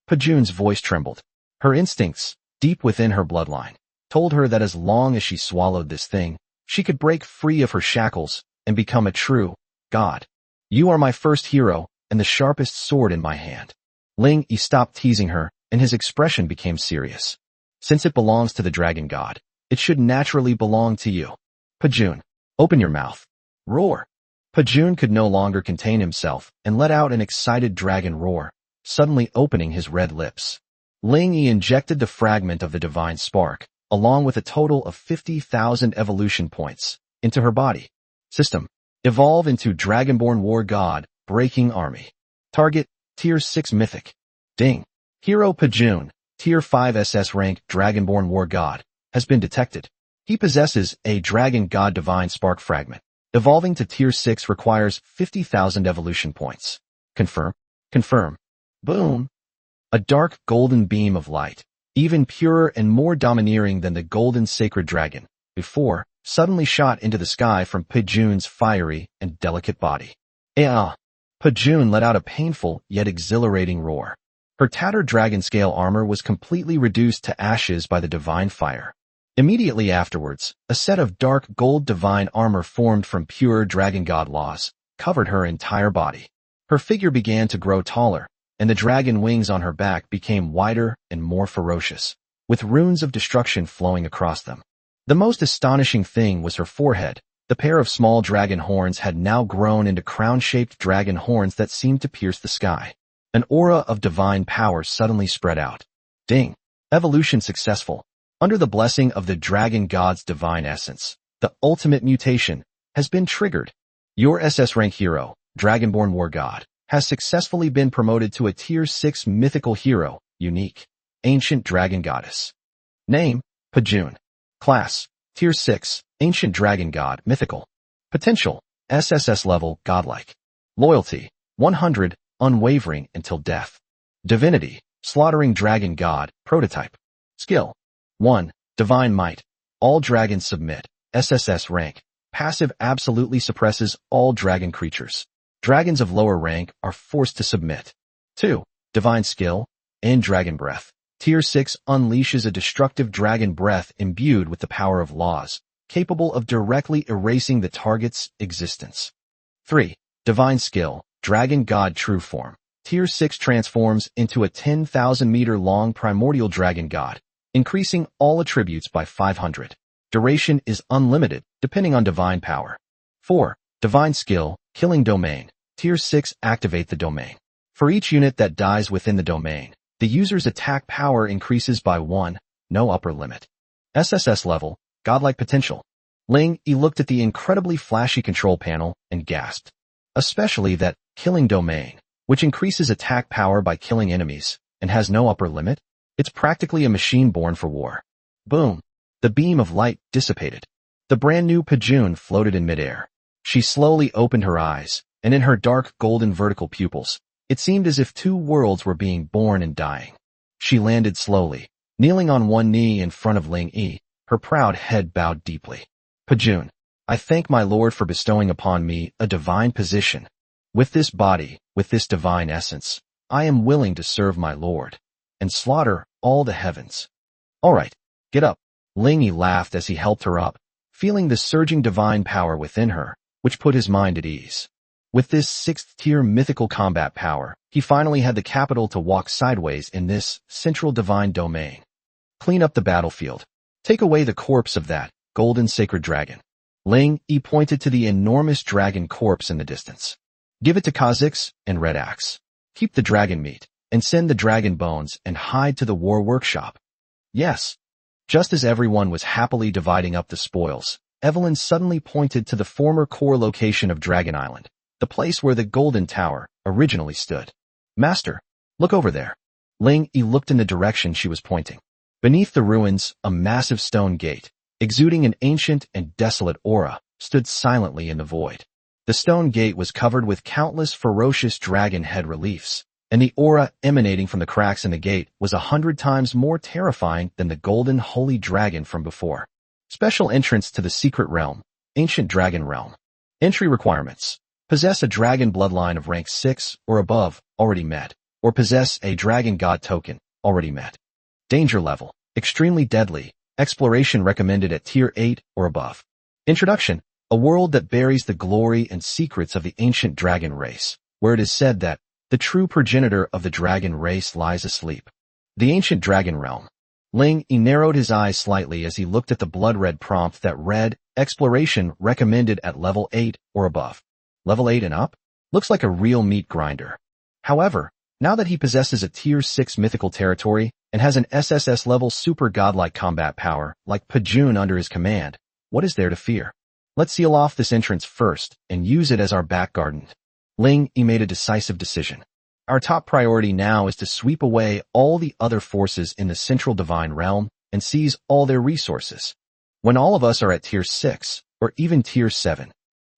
Pajun's voice trembled. Her instincts, deep within her bloodline, told her that as long as she swallowed this thing, she could break free of her shackles and become a true god. You are my first hero and the sharpest sword in my hand. Ling Yi stopped teasing her, and his expression became serious. Since it belongs to the dragon god, it should naturally belong to you. Pajun, open your mouth. Roar. Pajun could no longer contain himself and let out an excited dragon roar, suddenly opening his red lips. Ling Yi injected the fragment of the divine spark, along with a total of 50,000 evolution points, into her body. System. Evolve into Dragonborn War God, Breaking Army. Target, Tier 6 Mythic. Ding. Hero Pajun, Tier 5 SS rank Dragonborn War God, has been detected. He possesses a Dragon God Divine Spark Fragment. Evolving to Tier 6 requires 50,000 evolution points. Confirm. Confirm. Boom. A dark golden beam of light, even purer and more domineering than the golden sacred dragon before, suddenly shot into the sky from Pajun's fiery and delicate body. Pajun let out a painful yet exhilarating roar. Her tattered dragon scale armor was completely reduced to ashes by the divine fire. Immediately afterwards, a set of dark gold divine armor formed from pure dragon god laws covered her entire body. Her figure began to grow taller, and the dragon wings on her back became wider and more ferocious, with runes of destruction flowing across them. The most astonishing thing was her forehead. The pair of small dragon horns had now grown into crown-shaped dragon horns that seemed to pierce the sky. An aura of divine power suddenly spread out. Ding. Evolution successful. Under the blessing of the dragon god's divine essence, the ultimate mutation has been triggered. Your SS rank hero, Dragonborn War God, has successfully been promoted to a Tier 6 mythical hero, unique, ancient dragon goddess. Name, Pajun. Class, Tier 6, ancient dragon god, mythical. Potential, SSS level, godlike. Loyalty, 100, unwavering until death. Divinity, slaughtering dragon god, prototype. Skill, 1. Divine Might. All dragons submit. SSS rank. Passive absolutely suppresses all dragon creatures. Dragons of lower rank are forced to submit. 2. Divine Skill. And Dragon Breath. Tier 6 unleashes a destructive dragon breath imbued with the power of laws, capable of directly erasing the target's existence. 3. Divine Skill. Dragon God True Form. Tier 6 transforms into a 10,000-meter-long primordial dragon god, increasing all attributes by 500. Duration is unlimited, depending on divine power. 4. Divine skill, killing domain. Tier 6 activate the domain. For each unit that dies within the domain, the user's attack power increases by 1, no upper limit. SSS level, godlike potential. Ling Yi looked at the incredibly flashy control panel and gasped. Especially that killing domain, which increases attack power by killing enemies and has no upper limit. It's practically a machine born for war. Boom. The beam of light dissipated. The brand new Pajun floated in midair. She slowly opened her eyes, and in her dark golden vertical pupils, it seemed as if two worlds were being born and dying. She landed slowly, kneeling on one knee in front of Ling Yi, her proud head bowed deeply. Pajun, I thank my lord for bestowing upon me a divine position. With this body, with this divine essence, I am willing to serve my lord and slaughter all the heavens. All right, get up. Ling Yi laughed as he helped her up, feeling the surging divine power within her, which put his mind at ease. With this 6th-tier mythical combat power, he finally had the capital to walk sideways in this central divine domain. Clean up the battlefield. Take away the corpse of that golden sacred dragon. Ling Yi pointed to the enormous dragon corpse in the distance. Give it to Kha'Zix and Red Axe. Keep the dragon meat, and send the dragon bones and hide to the war workshop. Yes. Just as everyone was happily dividing up the spoils, Evelyn suddenly pointed to the former core location of Dragon Island, the place where the Golden Tower originally stood. Master, look over there. Ling Yi looked in the direction she was pointing. Beneath the ruins, a massive stone gate, exuding an ancient and desolate aura, stood silently in the void. The stone gate was covered with countless ferocious dragon head reliefs, and the aura emanating from the cracks in the gate was 100 times more terrifying than the golden holy dragon from before. Special entrance to the secret realm, ancient dragon realm. Entry requirements. Possess a dragon bloodline of rank 6 or above, already met, or possess a dragon god token, already met. Danger level. Extremely deadly. Exploration recommended at tier 8 or above. Introduction. A world that buries the glory and secrets of the ancient dragon race, where it is said that the true progenitor of the dragon race lies asleep. The ancient dragon realm. Ling Yi narrowed his eyes slightly as he looked at the blood-red prompt that read, Exploration recommended at level 8 or above. Level 8 and up? Looks like a real meat grinder. However, now that he possesses a tier 6 mythical territory and has an SSS level super godlike combat power like Pajun under his command, what is there to fear? Let's seal off this entrance first and use it as our back garden. Ling Yi made a decisive decision. Our top priority now is to sweep away all the other forces in the central divine realm and seize all their resources. When all of us are at tier 6, or even tier 7,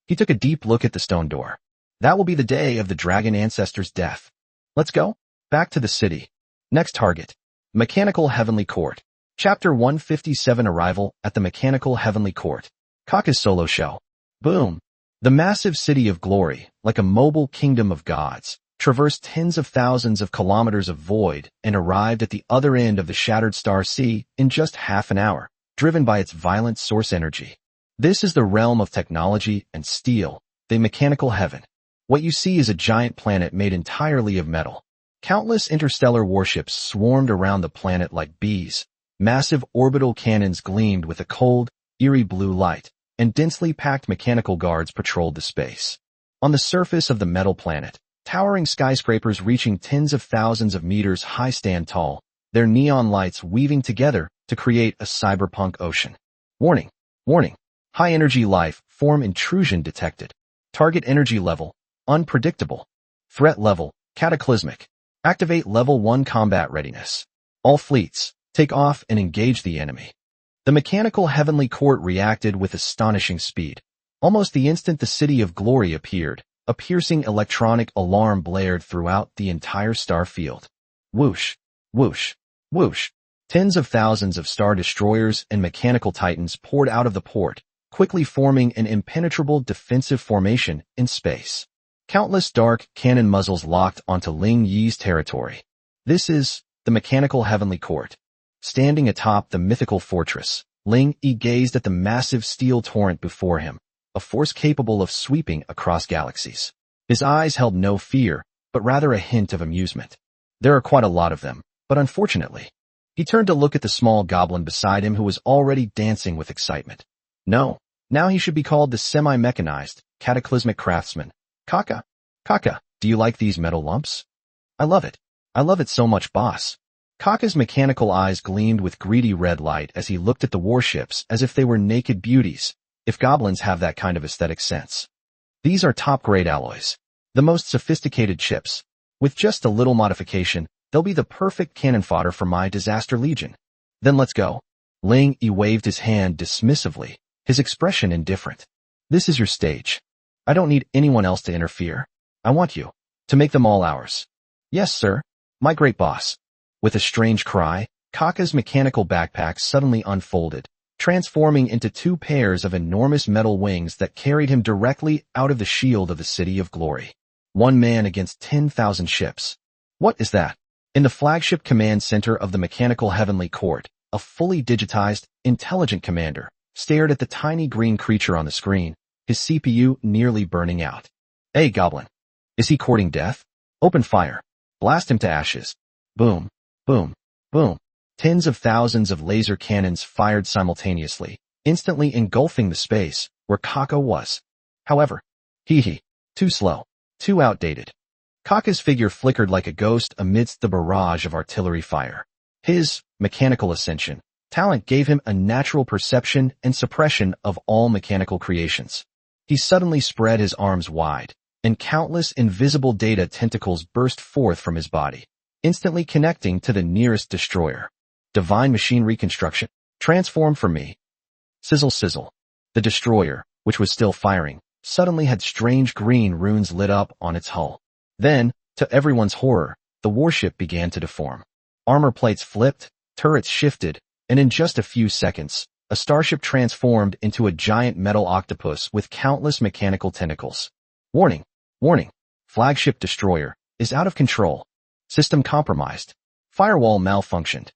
he took a deep look at the stone door. That will be the day of the dragon ancestor's death. Let's go. Back to the city. Next target. Mechanical Heavenly Court. Chapter 157 Arrival at the Mechanical Heavenly Court. Kaka's solo show. Boom. The massive city of glory, like a mobile kingdom of gods, traversed tens of thousands of kilometers of void and arrived at the other end of the shattered star sea in just half an hour, driven by its violent source energy. This is the realm of technology and steel, the mechanical heaven. What you see is a giant planet made entirely of metal. Countless interstellar warships swarmed around the planet like bees. Massive orbital cannons gleamed with a cold, eerie blue light, and densely packed mechanical guards patrolled the space. On the surface of the metal planet, towering skyscrapers reaching tens of thousands of meters high stand tall, their neon lights weaving together to create a cyberpunk ocean. Warning! Warning! High-energy life form intrusion detected. Target energy level, unpredictable. Threat level, cataclysmic. Activate level 1 combat readiness. All fleets, take off and engage the enemy. The mechanical heavenly court reacted with astonishing speed. Almost the instant the city of glory appeared, a piercing electronic alarm blared throughout the entire star field. Whoosh, whoosh, whoosh. Tens of thousands of star destroyers and mechanical titans poured out of the port, quickly forming an impenetrable defensive formation in space. Countless dark cannon muzzles locked onto Ling Yi's territory. This is the mechanical heavenly court. Standing atop the mythical fortress, Ling Yi gazed at the massive steel torrent before him, a force capable of sweeping across galaxies. His eyes held no fear, but rather a hint of amusement. There are quite a lot of them, but unfortunately. He turned to look at the small goblin beside him who was already dancing with excitement. No, now he should be called the semi-mechanized, cataclysmic craftsman. Kaka. Kaka, do you like these metal lumps? I love it. I love it so much, boss. Kaka's mechanical eyes gleamed with greedy red light as he looked at the warships as if they were naked beauties, if goblins have that kind of aesthetic sense. These are top-grade alloys. The most sophisticated chips. With just a little modification, they'll be the perfect cannon fodder for my disaster legion. Then let's go. Ling Yi waved his hand dismissively, his expression indifferent. This is your stage. I don't need anyone else to interfere. I want you to make them all ours. Yes, sir. My great boss. With a strange cry, Kaka's mechanical backpack suddenly unfolded, transforming into two pairs of enormous metal wings that carried him directly out of the shield of the City of Glory. One man against 10,000 ships. What is that? In the flagship command center of the Mechanical Heavenly Court, a fully digitized, intelligent commander stared at the tiny green creature on the screen, his CPU nearly burning out. Hey, Goblin. Is he courting death? Open fire. Blast him to ashes. Boom, boom, boom. Tens of thousands of laser cannons fired simultaneously, instantly engulfing the space where Kaka was. However, too slow, too outdated. Kaka's figure flickered like a ghost amidst the barrage of artillery fire. His mechanical ascension talent gave him a natural perception and suppression of all mechanical creations. He suddenly spread his arms wide, and countless invisible data tentacles burst forth from his body, instantly connecting to the nearest destroyer. Divine machine reconstruction. Transform for me. Sizzle sizzle. The destroyer, which was still firing, suddenly had strange green runes lit up on its hull. Then, to everyone's horror, the warship began to deform. Armor plates flipped, turrets shifted, and in just a few seconds, a starship transformed into a giant metal octopus with countless mechanical tentacles. Warning! Warning! Flagship destroyer is out of control. System compromised. Firewall malfunctioned.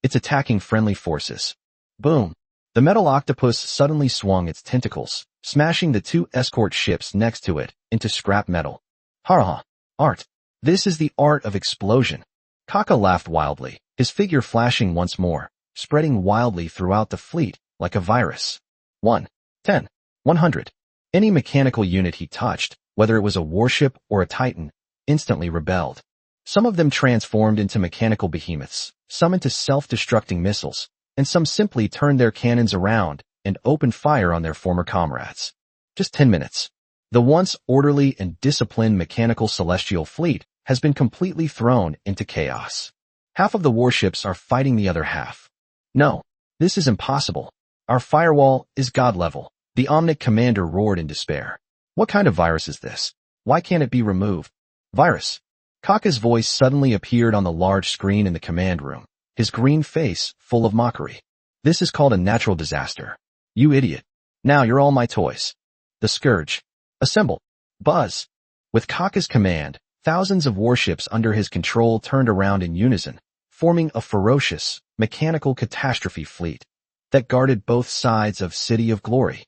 It's attacking friendly forces. Boom! The metal octopus suddenly swung its tentacles, smashing the two escort ships next to it into scrap metal. Ha! Art! This is the art of explosion. Kaka laughed wildly, his figure flashing once more, spreading wildly throughout the fleet like a virus. 1, 10, 100. Any mechanical unit he touched, whether it was a warship or a titan, instantly rebelled. Some of them transformed into mechanical behemoths, some into self-destructing missiles, and some simply turned their cannons around and opened fire on their former comrades. Just 10 minutes. The once orderly and disciplined mechanical celestial fleet has been completely thrown into chaos. Half of the warships are fighting the other half. No, this is impossible. Our firewall is god level. The Omnic commander roared in despair. What kind of virus is this? Why can't it be removed? Virus. Kaka's voice suddenly appeared on the large screen in the command room, his green face full of mockery. This is called a natural disaster. You idiot. Now you're all my toys. The Scourge. Assemble. Buzz. With Kaka's command, thousands of warships under his control turned around in unison, forming a ferocious, mechanical catastrophe fleet that guarded both sides of City of Glory.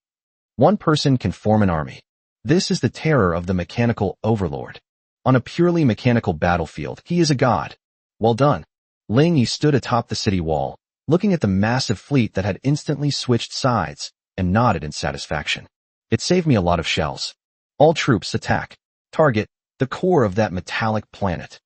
One person can form an army. This is the terror of the mechanical overlord. On a purely mechanical battlefield, he is a god. Well done. Ling Yi stood atop the city wall, looking at the massive fleet that had instantly switched sides, and nodded in satisfaction. It saved me a lot of shells. All troops attack. Target the core of that metallic planet.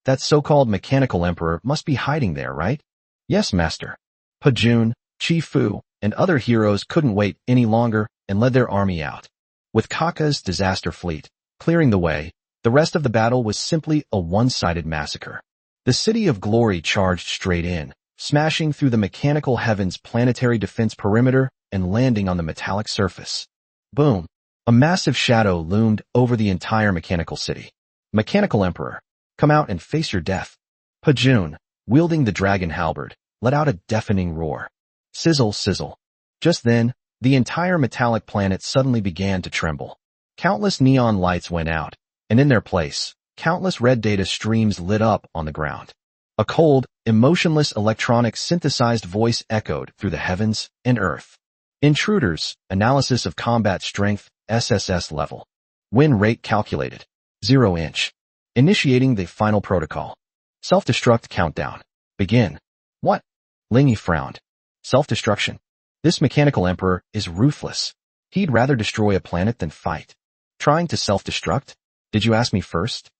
That so-called mechanical emperor must be hiding there, right? Yes, master. Pajun, Chi Fu, and other heroes couldn't wait any longer and led their army out. With Kaka's disaster fleet clearing the way, the rest of the battle was simply a one-sided massacre. The City of Glory charged straight in, smashing through the mechanical heaven's planetary defense perimeter and landing on the metallic surface. Boom! A massive shadow loomed over the entire mechanical city. Mechanical Emperor, come out and face your death. Pajun, wielding the dragon halberd, let out a deafening roar. Sizzle, sizzle. Just then, the entire metallic planet suddenly began to tremble. Countless neon lights went out, and in their place, countless red data streams lit up on the ground. A cold, emotionless electronic synthesized voice echoed through the heavens and earth. Intruders, analysis of combat strength, SSS level. Win rate calculated. 0 inch. Initiating the final protocol. Self-destruct countdown. Begin. What? Ling Yi frowned. Self-destruction. This mechanical emperor is ruthless. He'd rather destroy a planet than fight. Trying to self-destruct? Did you ask me first?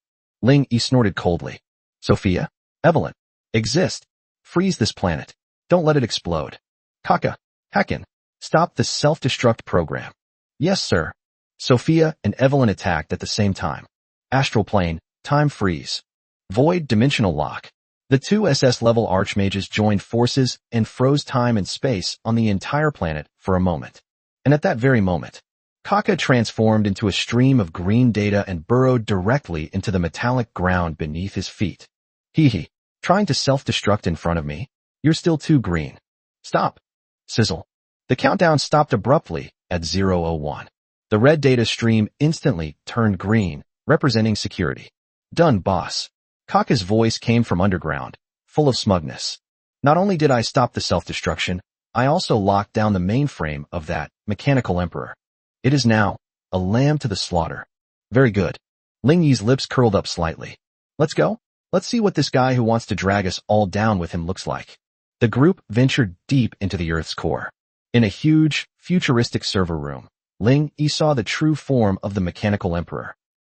Ling Yi snorted coldly. Sophia? Evelyn? Exist. Freeze this planet. Don't let it explode. Kaka. Hacken. Stop the self-destruct program. Yes, sir. Sophia and Evelyn attacked at the same time. Astral plane, time freeze. Void dimensional lock. The two SS-level archmages joined forces and froze time and space on the entire planet for a moment. And at that very moment, Kaka transformed into a stream of green data and burrowed directly into the metallic ground beneath his feet. Hee. Trying to self-destruct in front of me? You're still too green. Stop. Sizzle. The countdown stopped abruptly at 0:01. The red data stream instantly turned green, representing security. Done, boss. Kaka's voice came from underground, full of smugness. Not only did I stop the self-destruction, I also locked down the mainframe of that mechanical emperor. It is now a lamb to the slaughter. Very good. Ling Yi's lips curled up slightly. Let's go? Let's see what this guy who wants to drag us all down with him looks like. The group ventured deep into the Earth's core. In a huge, futuristic server room, Ling Yi saw the true form of the mechanical emperor.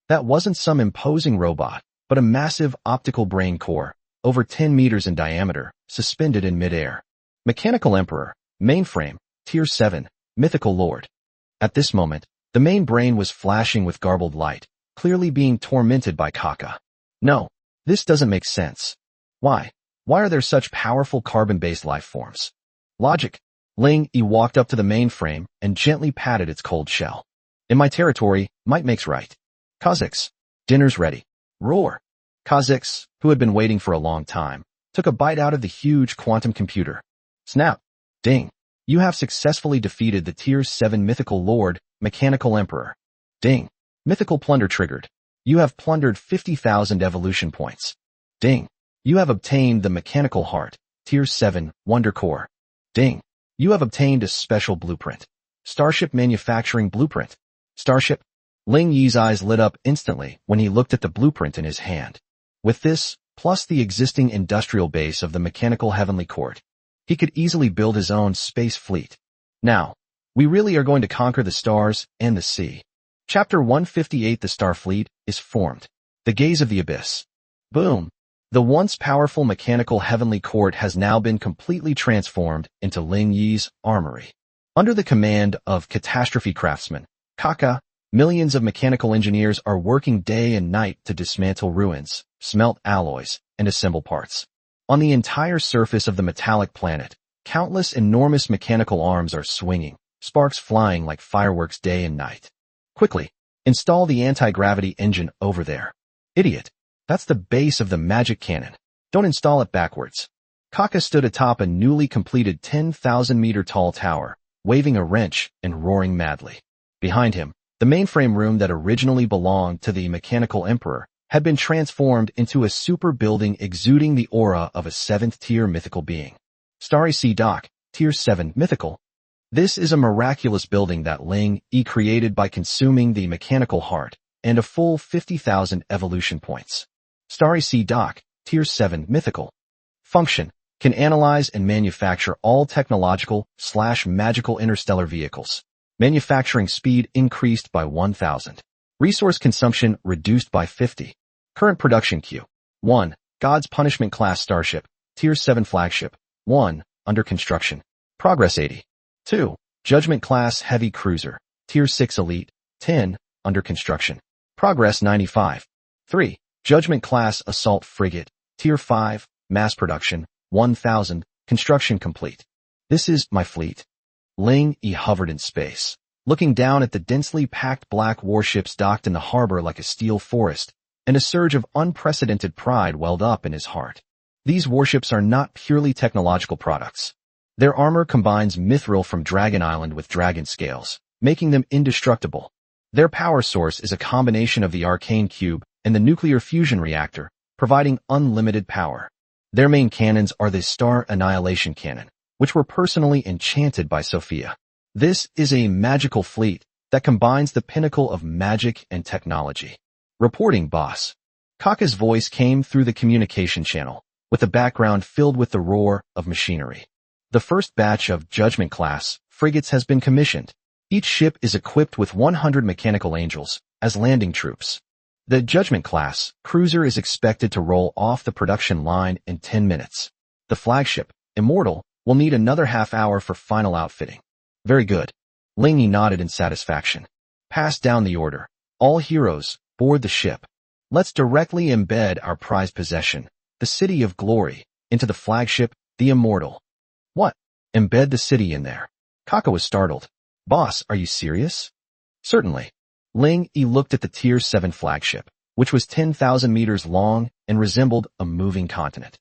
That wasn't some imposing robot, but a massive optical brain core, over 10 meters in diameter, suspended in midair. Mechanical Emperor, Mainframe, Tier 7, Mythical Lord. At this moment, the main brain was flashing with garbled light, clearly being tormented by Kaka. No, this doesn't make sense. Why? Why are there such powerful carbon-based life forms? Logic. Ling Yi walked up to the mainframe and gently patted its cold shell. In my territory, might makes right. Kazakhs, dinner's ready. Roar. Kazakhs, who had been waiting for a long time, took a bite out of the huge quantum computer. Snap. Ding. You have successfully defeated the Tier 7 Mythical Lord, Mechanical Emperor. Ding. Mythical Plunder triggered. You have plundered 50,000 evolution points. Ding. You have obtained the Mechanical Heart, Tier 7, Wonder Core. Ding. You have obtained a special blueprint. Starship Manufacturing Blueprint. Starship. Ling Yi's eyes lit up instantly when he looked at the blueprint in his hand. With this, plus the existing industrial base of the Mechanical Heavenly Court, he could easily build his own space fleet. Now, we really are going to conquer the stars and the sea. Chapter 158. The Starfleet is formed. The Gaze of the Abyss. Boom. The once powerful Mechanical Heavenly Court has now been completely transformed into Ling Yi's armory. Under the command of Catastrophe Craftsman, Kaka, millions of mechanical engineers are working day and night to dismantle ruins, smelt alloys, and assemble parts. On the entire surface of the metallic planet, countless enormous mechanical arms are swinging, sparks flying like fireworks day and night. Quickly, install the anti-gravity engine over there. Idiot. That's the base of the magic cannon. Don't install it backwards. Kaka stood atop a newly completed 10,000-meter tall tower, waving a wrench and roaring madly. Behind him, the mainframe room that originally belonged to the Mechanical Emperor had been transformed into a super building exuding the aura of a 7th-tier mythical being. Starry Sea Dock, Tier 7 Mythical. This is a miraculous building that Ling Yi created by consuming the Mechanical Heart and a full 50,000 evolution points. Starry Sea Dock, Tier 7 Mythical. Function. Can analyze and manufacture all technological/magical interstellar vehicles. Manufacturing speed increased by 1,000. Resource consumption reduced by 50. Current production queue. 1. God's Punishment Class Starship, Tier 7 Flagship. 1. Under construction. Progress 80. 2. Judgment Class Heavy Cruiser, Tier 6 Elite. 10. Under construction. Progress 95. 3. Judgment Class Assault Frigate, Tier 5, Mass Production, 1,000, Construction Complete. This is my fleet. Ling Yi hovered in space, looking down at the densely packed black warships docked in the harbor like a steel forest, and a surge of unprecedented pride welled up in his heart. These warships are not purely technological products. Their armor combines mithril from Dragon Island with dragon scales, making them indestructible. Their power source is a combination of the Arcane Cube and the nuclear fusion reactor, providing unlimited power. Their main cannons are the Star Annihilation Cannon, which were personally enchanted by Sophia. This is a magical fleet that combines the pinnacle of magic and technology. Reporting, boss. Kaka's voice came through the communication channel, with the background filled with the roar of machinery. The first batch of Judgment-class frigates has been commissioned. Each ship is equipped with 100 mechanical angels as landing troops. The Judgment-class cruiser is expected to roll off the production line in 10 minutes. The flagship, Immortal, will need another half hour for final outfitting. Very good. Ling Yi nodded in satisfaction. Pass down the order. All heroes, board the ship. Let's directly embed our prized possession, the City of Glory, into the flagship, the Immortal. What? Embed the city in there? Kaka was startled. Boss, are you serious? Certainly. Ling Yi looked at the Tier 7 flagship, which was 10,000 meters long and resembled a moving continent.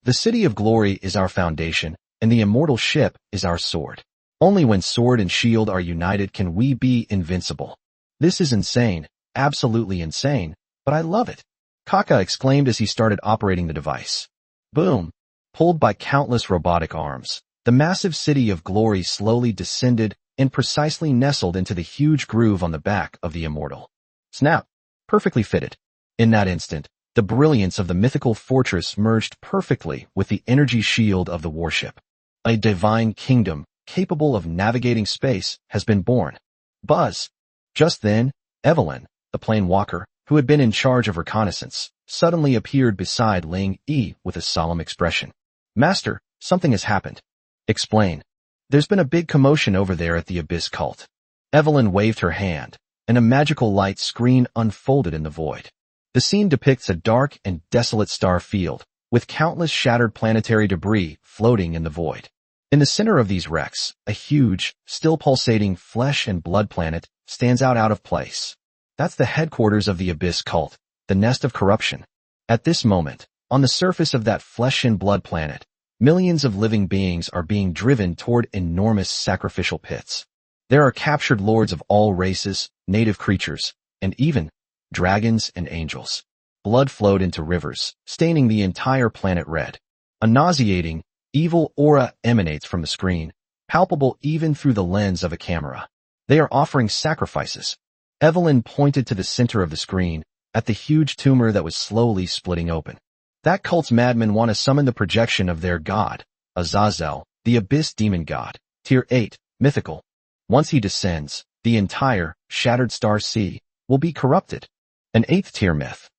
The City of Glory is our foundation, and the Immortal ship is our sword. Only when sword and shield are united can we be invincible. This is insane, absolutely insane, but I love it. Kaka exclaimed as he started operating the device. Boom! Pulled by countless robotic arms, the massive City of Glory slowly descended and precisely nestled into the huge groove on the back of the Immortal. Snap! Perfectly fitted. In that instant, the brilliance of the mythical fortress merged perfectly with the energy shield of the warship. A divine kingdom, capable of navigating space, has been born. Buzz! Just then, Evelyn, the plane walker, who had been in charge of reconnaissance, suddenly appeared beside Ling Yi with a solemn expression. Master, something has happened. Explain. There's been a big commotion over there at the Abyss cult. Evelyn waved her hand, and a magical light screen unfolded in the void. The scene depicts a dark and desolate star field, with countless shattered planetary debris floating in the void. In the center of these wrecks, a huge, still pulsating flesh and blood planet stands out of place. That's the headquarters of the Abyss cult, the nest of corruption. At this moment, on the surface of that flesh and blood planet, millions of living beings are being driven toward enormous sacrificial pits. There are captured lords of all races, native creatures, and even dragons and angels. Blood flowed into rivers, staining the entire planet red. A nauseating, evil aura emanates from the screen, palpable even through the lens of a camera. They are offering sacrifices. Evelyn pointed to the center of the screen, at the huge tumor that was slowly splitting open. That cult's madmen want to summon the projection of their god, Azazel, the Abyss demon god, Tier 8, mythical. Once he descends, the entire, shattered star sea, will be corrupted. An 8th tier myth.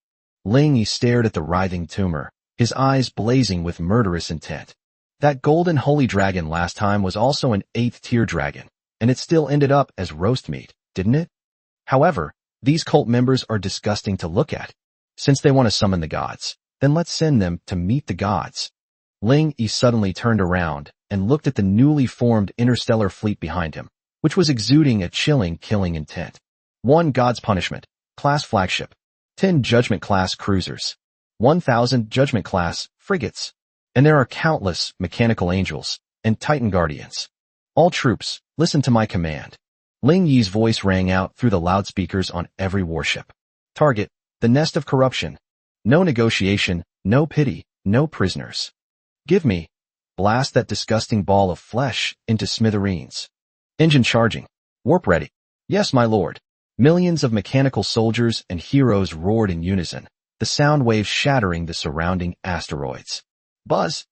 Ling Yi stared at the writhing tumor, his eyes blazing with murderous intent. That golden holy dragon last time was also an 8th tier dragon, and it still ended up as roast meat, didn't it? However, these cult members are disgusting to look at. Since they want to summon the gods, then let's send them to meet the gods. Ling Yi suddenly turned around and looked at the newly formed interstellar fleet behind him, which was exuding a chilling killing intent. 1 God's Punishment, class flagship, 10 Judgment-class cruisers, 1,000 Judgment-class frigates, and there are countless mechanical angels and Titan guardians. All troops, listen to my command. Ling Yi's voice rang out through the loudspeakers on every warship. Target, the nest of corruption. No negotiation, no pity, no prisoners. Give me. Blast that disgusting ball of flesh into smithereens. Engine charging. Warp ready. Yes, my lord. Millions of mechanical soldiers and heroes roared in unison, the sound waves shattering the surrounding asteroids. Buzz.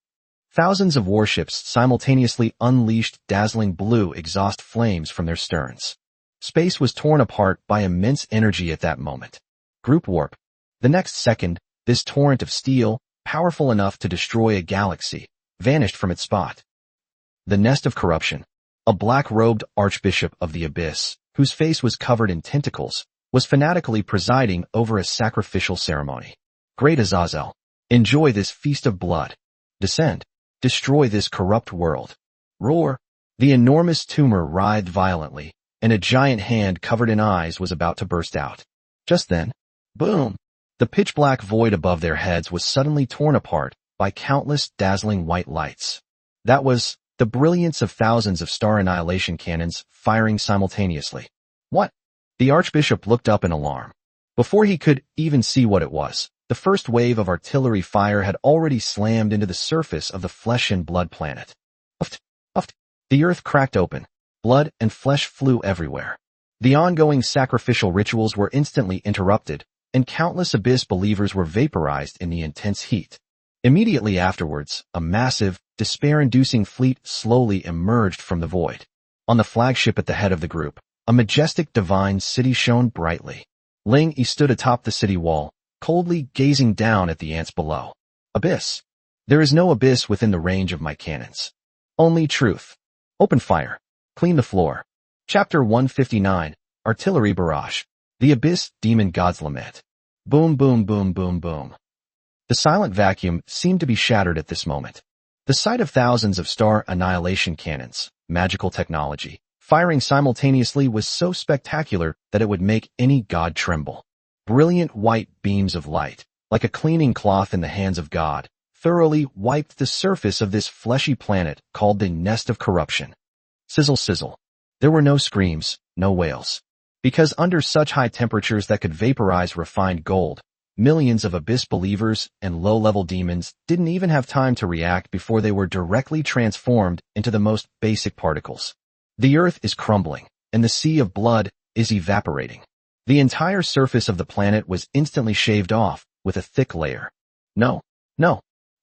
Thousands of warships simultaneously unleashed dazzling blue exhaust flames from their sterns. Space was torn apart by immense energy at that moment. Group warp. The next second, this torrent of steel, powerful enough to destroy a galaxy, vanished from its spot. The nest of corruption. A black-robed archbishop of the Abyss, whose face was covered in tentacles, was fanatically presiding over a sacrificial ceremony. Great Azazel, enjoy this feast of blood. Descend. Destroy this corrupt world. Roar. The enormous tumor writhed violently, and a giant hand covered in eyes was about to burst out. Just then, boom! The pitch-black void above their heads was suddenly torn apart by countless dazzling white lights. That was the brilliance of thousands of star annihilation cannons firing simultaneously. What? The archbishop looked up in alarm. Before he could even see what it was, the first wave of artillery fire had already slammed into the surface of the flesh and blood planet. Uft, uft. The earth cracked open. Blood and flesh flew everywhere. The ongoing sacrificial rituals were instantly interrupted, and countless Abyss believers were vaporized in the intense heat. Immediately afterwards, a massive, despair-inducing fleet slowly emerged from the void. On the flagship at the head of the group, a majestic divine city shone brightly. Ling Yi stood atop the city wall, coldly gazing down at the ants below. Abyss. There is no abyss within the range of my cannons. Only truth. Open fire. Clean the floor. Chapter 159, Artillery Barrage. The Abyss Demon God's Lament. Boom, boom, boom, boom, boom. The silent vacuum seemed to be shattered at this moment. The sight of thousands of star annihilation cannons, magical technology, firing simultaneously was so spectacular that it would make any god tremble. Brilliant white beams of light, like a cleaning cloth in the hands of God, thoroughly wiped the surface of this fleshy planet called the Nest of Corruption. Sizzle, sizzle. There were no screams, no wails. Because under such high temperatures that could vaporize refined gold, millions of Abyss believers and low-level demons didn't even have time to react before they were directly transformed into the most basic particles. The earth is crumbling, and the sea of blood is evaporating. The entire surface of the planet was instantly shaved off with a thick layer. No.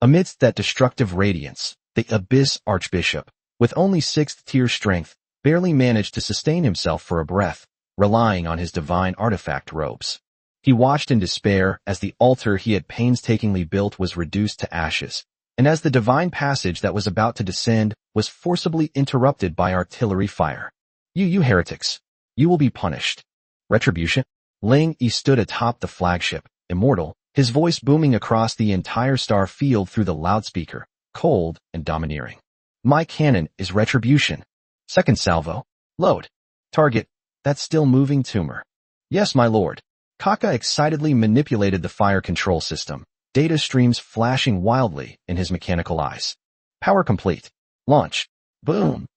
Amidst that destructive radiance, the Abyss Archbishop, with only 6th-tier strength, barely managed to sustain himself for a breath, relying on his divine artifact robes. He watched in despair as the altar he had painstakingly built was reduced to ashes, and as the divine passage that was about to descend was forcibly interrupted by artillery fire. You heretics! You will be punished. Retribution? Ling Yi stood atop the flagship, immortal, his voice booming across the entire star field through the loudspeaker, cold and domineering. My cannon is retribution. Second salvo. Load. Target. That still-moving tumor. Yes, my lord. Kaka excitedly manipulated the fire control system, data streams flashing wildly in his mechanical eyes. Power complete. Launch. Boom.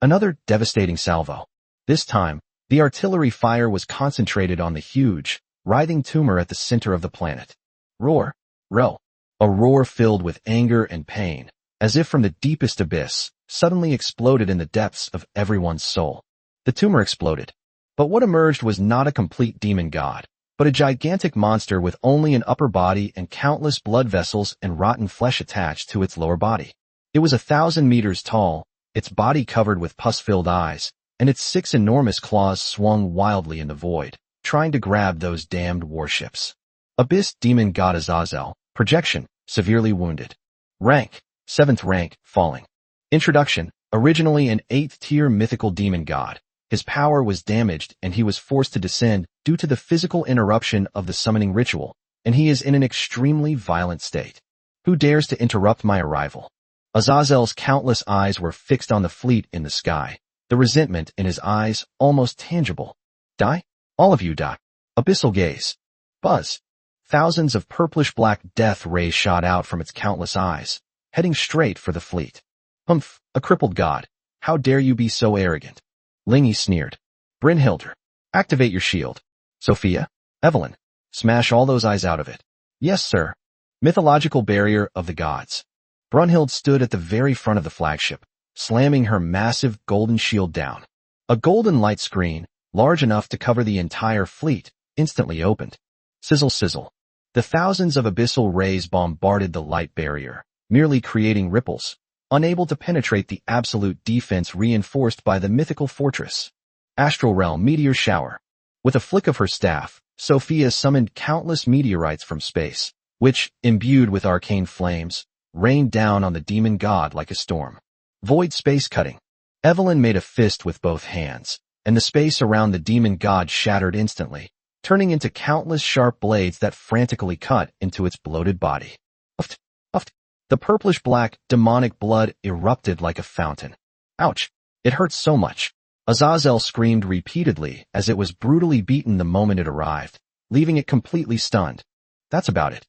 Another devastating salvo. This time, the artillery fire was concentrated on the huge, writhing tumor at the center of the planet. Roar. Row. A roar filled with anger and pain, as if from the deepest abyss, suddenly exploded in the depths of everyone's soul. The tumor exploded. But what emerged was not a complete demon god, but a gigantic monster with only an upper body and countless blood vessels and rotten flesh attached to its lower body. It was 1,000 meters tall, its body covered with pus-filled eyes, and its 6 enormous claws swung wildly in the void, trying to grab those damned warships. Abyss Demon God Azazel, projection, severely wounded. Rank, 7th rank, falling. Introduction, originally an 8th-tier mythical demon god. His power was damaged and he was forced to descend due to the physical interruption of the summoning ritual, and he is in an extremely violent state. Who dares to interrupt my arrival? Azazel's countless eyes were fixed on the fleet in the sky, the resentment in his eyes almost tangible. Die? All of you die. Abyssal gaze. Buzz. Thousands of purplish-black death rays shot out from its countless eyes, heading straight for the fleet. Humph, a crippled god. How dare you be so arrogant? Ling Yi sneered. Brynhilde, activate your shield. Sophia, Evelyn, smash all those eyes out of it. Yes, sir. Mythological barrier of the gods. Brunhild stood at the very front of the flagship, slamming her massive golden shield down. A golden light screen, large enough to cover the entire fleet, instantly opened. Sizzle, sizzle. The thousands of abyssal rays bombarded the light barrier, merely creating ripples, unable to penetrate the absolute defense reinforced by the mythical fortress. Astral Realm Meteor Shower. With a flick of her staff, Sophia summoned countless meteorites from space, which, imbued with arcane flames, rained down on the demon god like a storm. Void space cutting. Evelyn made a fist with both hands, and the space around the demon god shattered instantly, turning into countless sharp blades that frantically cut into its bloated body. Uft, uft. The purplish-black, demonic blood erupted like a fountain. Ouch! It hurts so much. Azazel screamed repeatedly as it was brutally beaten the moment it arrived, leaving it completely stunned. That's about it.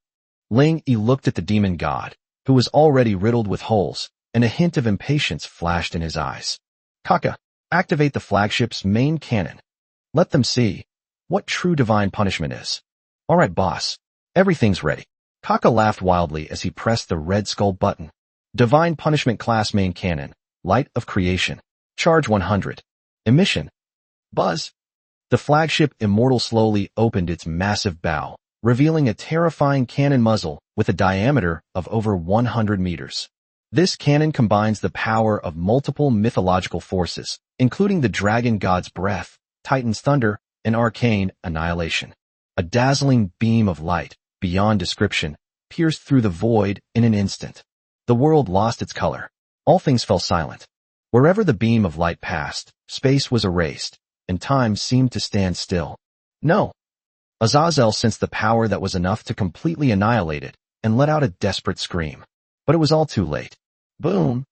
Ling Yi looked at the demon god, who was already riddled with holes, and a hint of impatience flashed in his eyes. Kaka, activate the flagship's main cannon. Let them see what true divine punishment is. All right, boss. Everything's ready. Kaka laughed wildly as he pressed the red skull button. Divine Punishment Class Main Cannon. Light of Creation. Charge 100. Emission. Buzz. The flagship Immortal slowly opened its massive bow, revealing a terrifying cannon muzzle with a diameter of over 100 meters. This cannon combines the power of multiple mythological forces, including the dragon god's breath, Titan's thunder, and arcane annihilation. A dazzling beam of light, beyond description, pierced through the void in an instant. The world lost its color. All things fell silent. Wherever the beam of light passed, space was erased, and time seemed to stand still. No. Azazel sensed the power that was enough to completely annihilate it, and let out a desperate scream. But it was all too late. Boom!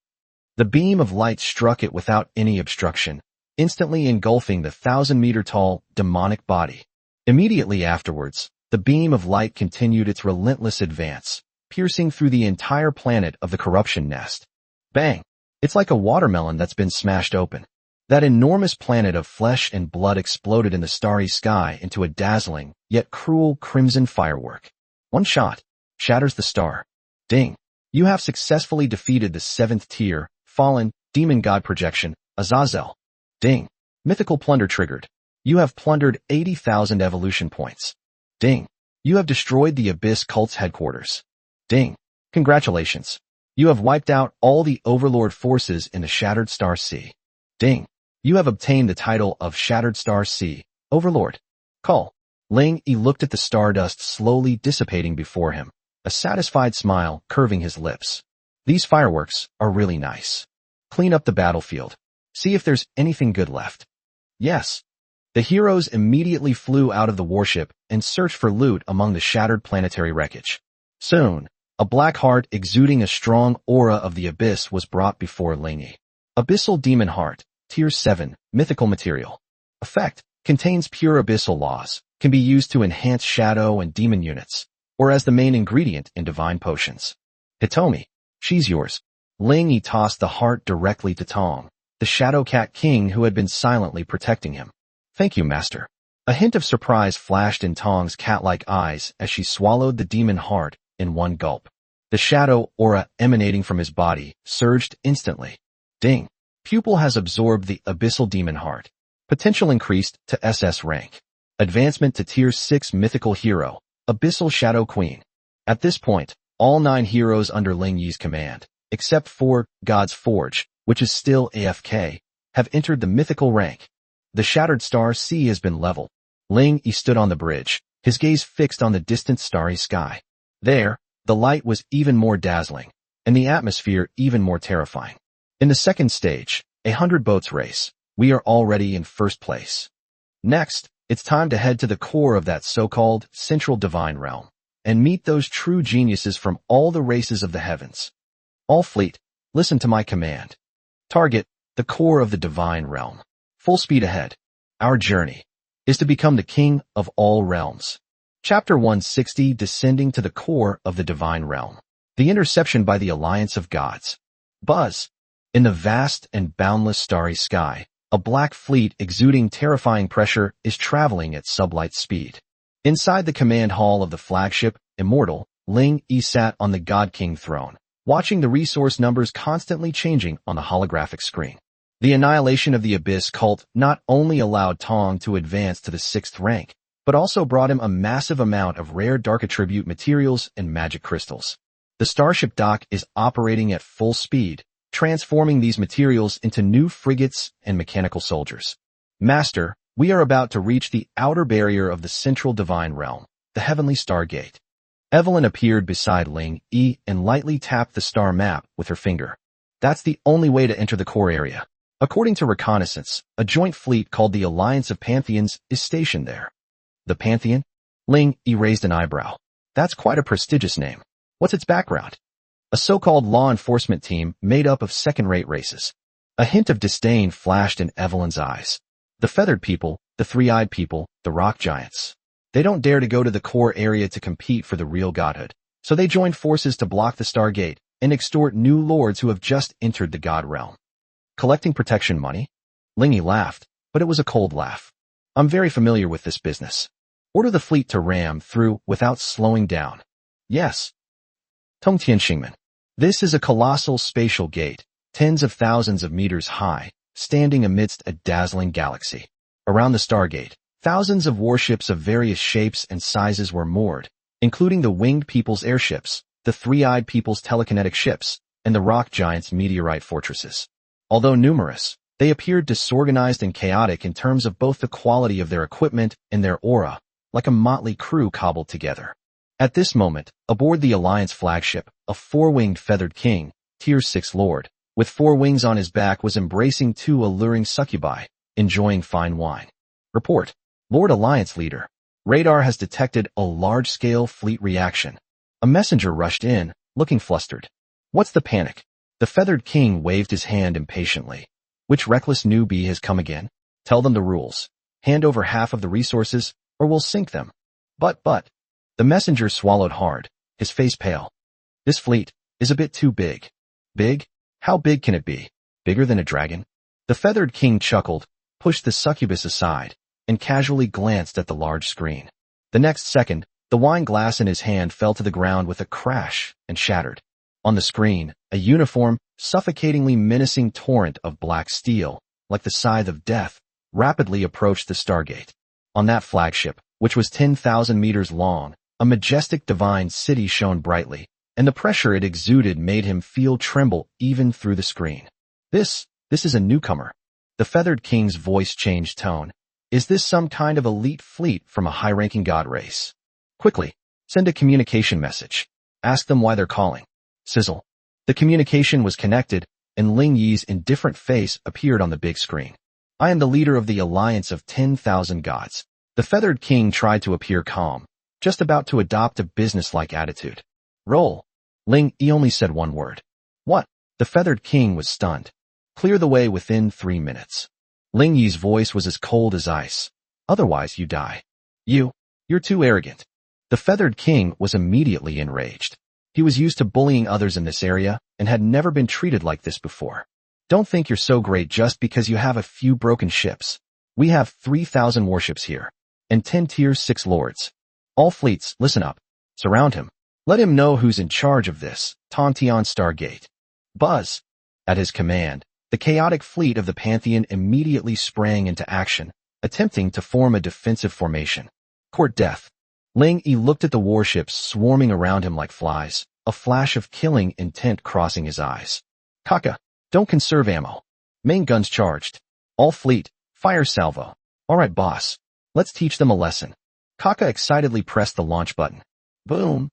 The beam of light struck it without any obstruction, instantly engulfing the 1,000-meter-tall, demonic body. Immediately afterwards, the beam of light continued its relentless advance, piercing through the entire planet of the corruption nest. Bang! It's like a watermelon that's been smashed open. That enormous planet of flesh and blood exploded in the starry sky into a dazzling, yet cruel crimson firework. One shot shatters the star. Ding! You have successfully defeated the 7th tier, fallen, demon god projection, Azazel. Ding! Mythical plunder triggered. You have plundered 80,000 evolution points. Ding! You have destroyed the Abyss cult's headquarters. Ding! Congratulations. You have wiped out all the Overlord forces in the Shattered Star Sea. Ding! You have obtained the title of Shattered Star Sea, Overlord. Call. Ling Yi looked at the stardust slowly dissipating before him, a satisfied smile curving his lips. These fireworks are really nice. Clean up the battlefield. See if there's anything good left. Yes. The heroes immediately flew out of the warship and searched for loot among the shattered planetary wreckage. Soon, a black heart exuding a strong aura of the abyss was brought before Ling Yi. Abyssal Demon Heart, Tier 7, Mythical Material. Effect, contains pure abyssal laws, can be used to enhance shadow and demon units, or as the main ingredient in divine potions. Hitomi, she's yours. Ling Yi tossed the heart directly to Tong, the Shadow Cat King who had been silently protecting him. Thank you, Master. A hint of surprise flashed in Tong's cat-like eyes as she swallowed the demon heart in one gulp. The shadow aura emanating from his body surged instantly. Ding! Pupil has absorbed the Abyssal Demon Heart. Potential increased to SS rank. Advancement to Tier 6 Mythical Hero, Abyssal Shadow Queen. At this point, all 9 heroes under Ling Yi's command, except for God's Forge, which is still AFK, have entered the mythical rank. The Shattered Star Sea has been leveled. Ling Yi stood on the bridge, his gaze fixed on the distant starry sky. There, the light was even more dazzling, and the atmosphere even more terrifying. In the second stage, 100 boats race, we are already in first place. Next, it's time to head to the core of that so-called central divine realm, and meet those true geniuses from all the races of the heavens. All fleet, listen to my command. Target, the core of the divine realm. Full speed ahead. Our journey is to become the king of all realms. Chapter 160, Descending to the Core of the Divine Realm. The Interception by the Alliance of Gods. Buzz. In the vast and boundless starry sky, a black fleet exuding terrifying pressure is traveling at sublight speed. Inside the command hall of the flagship, Immortal, Ling Yi sat on the God King throne, watching the resource numbers constantly changing on the holographic screen. The annihilation of the Abyss cult not only allowed Tong to advance to the 6th rank, but also brought him a massive amount of rare dark attribute materials and magic crystals. The starship dock is operating at full speed, transforming these materials into new frigates and mechanical soldiers. Master, we are about to reach the outer barrier of the central divine realm, the heavenly stargate. Evelyn appeared beside Ling Yi and lightly tapped the star map with her finger. That's the only way to enter the core area. According to reconnaissance, a joint fleet called the Alliance of Pantheons is stationed there. The Pantheon? Ling Yi raised an eyebrow. That's quite a prestigious name. What's its background? A so-called law enforcement team made up of second-rate races. A hint of disdain flashed in Evelyn's eyes. The feathered people, the three-eyed people, the rock giants. They don't dare to go to the core area to compete for the real godhood, so they joined forces to block the Stargate and extort new lords who have just entered the god realm. Collecting protection money? Ling Yi laughed, but it was a cold laugh. I'm very familiar with this business. Order the fleet to ram through without slowing down. Yes. Tongtianxingmen. This is a colossal spatial gate, tens of thousands of meters high, standing amidst a dazzling galaxy. Around the Stargate, Thousands of warships of various shapes and sizes were moored, including the winged people's airships, the three-eyed people's telekinetic ships, and the rock giants' meteorite fortresses. Although numerous, they appeared disorganized and chaotic in terms of both the quality of their equipment and their aura, like a motley crew cobbled together. At this moment, aboard the Alliance flagship, a four-winged feathered king, Tier 6 lord, with four wings on his back was embracing two alluring succubi, enjoying fine wine. Report. Lord Alliance leader. Radar has detected a large-scale fleet reaction. A messenger rushed in, looking flustered. What's the panic? The feathered king waved his hand impatiently. Which reckless newbie has come again? Tell them the rules. Hand over half of the resources, or we'll sink them. But. The messenger swallowed hard, his face pale. This fleet is a bit too big. Big? How big can it be? Bigger than a dragon? The feathered king chuckled, pushed the succubus aside, and casually glanced at the large screen. The next second, the wine glass in his hand fell to the ground with a crash and shattered. On the screen, a uniform, suffocatingly menacing torrent of black steel, like the scythe of death, rapidly approached the Stargate. On that flagship, which was 10,000 meters long, a majestic divine city shone brightly, and the pressure it exuded made him feel tremble even through the screen. This is a newcomer. The feathered king's voice changed tone. Is this some kind of elite fleet from a high-ranking god race? Quickly, send a communication message. Ask them why they're calling. Sizzle. The communication was connected, and Ling Yi's indifferent face appeared on the big screen. I am the leader of the Alliance of 10,000 Gods. The feathered king tried to appear calm, just about to adopt a business-like attitude. Roll. Ling Yi only said one word. What? The feathered king was stunned. Clear the way within 3 minutes. Ling Yi's voice was as cold as ice. Otherwise you die. You're too arrogant. The feathered king was immediately enraged. He was used to bullying others in this area and had never been treated like this before. Don't think you're so great just because you have a few broken ships. We have 3,000 warships here, and 10 Tier 6 lords. All fleets, listen up. Surround him. Let him know who's in charge of this, Tontion Stargate. Buzz. At his command, the chaotic fleet of the Pantheon immediately sprang into action, attempting to form a defensive formation. Court death. Ling Yi looked at the warships swarming around him like flies, a flash of killing intent crossing his eyes. Kaka, don't conserve ammo. Main guns charged. All fleet, fire salvo. All right, boss. Let's teach them a lesson. Kaka excitedly pressed the launch button. Boom.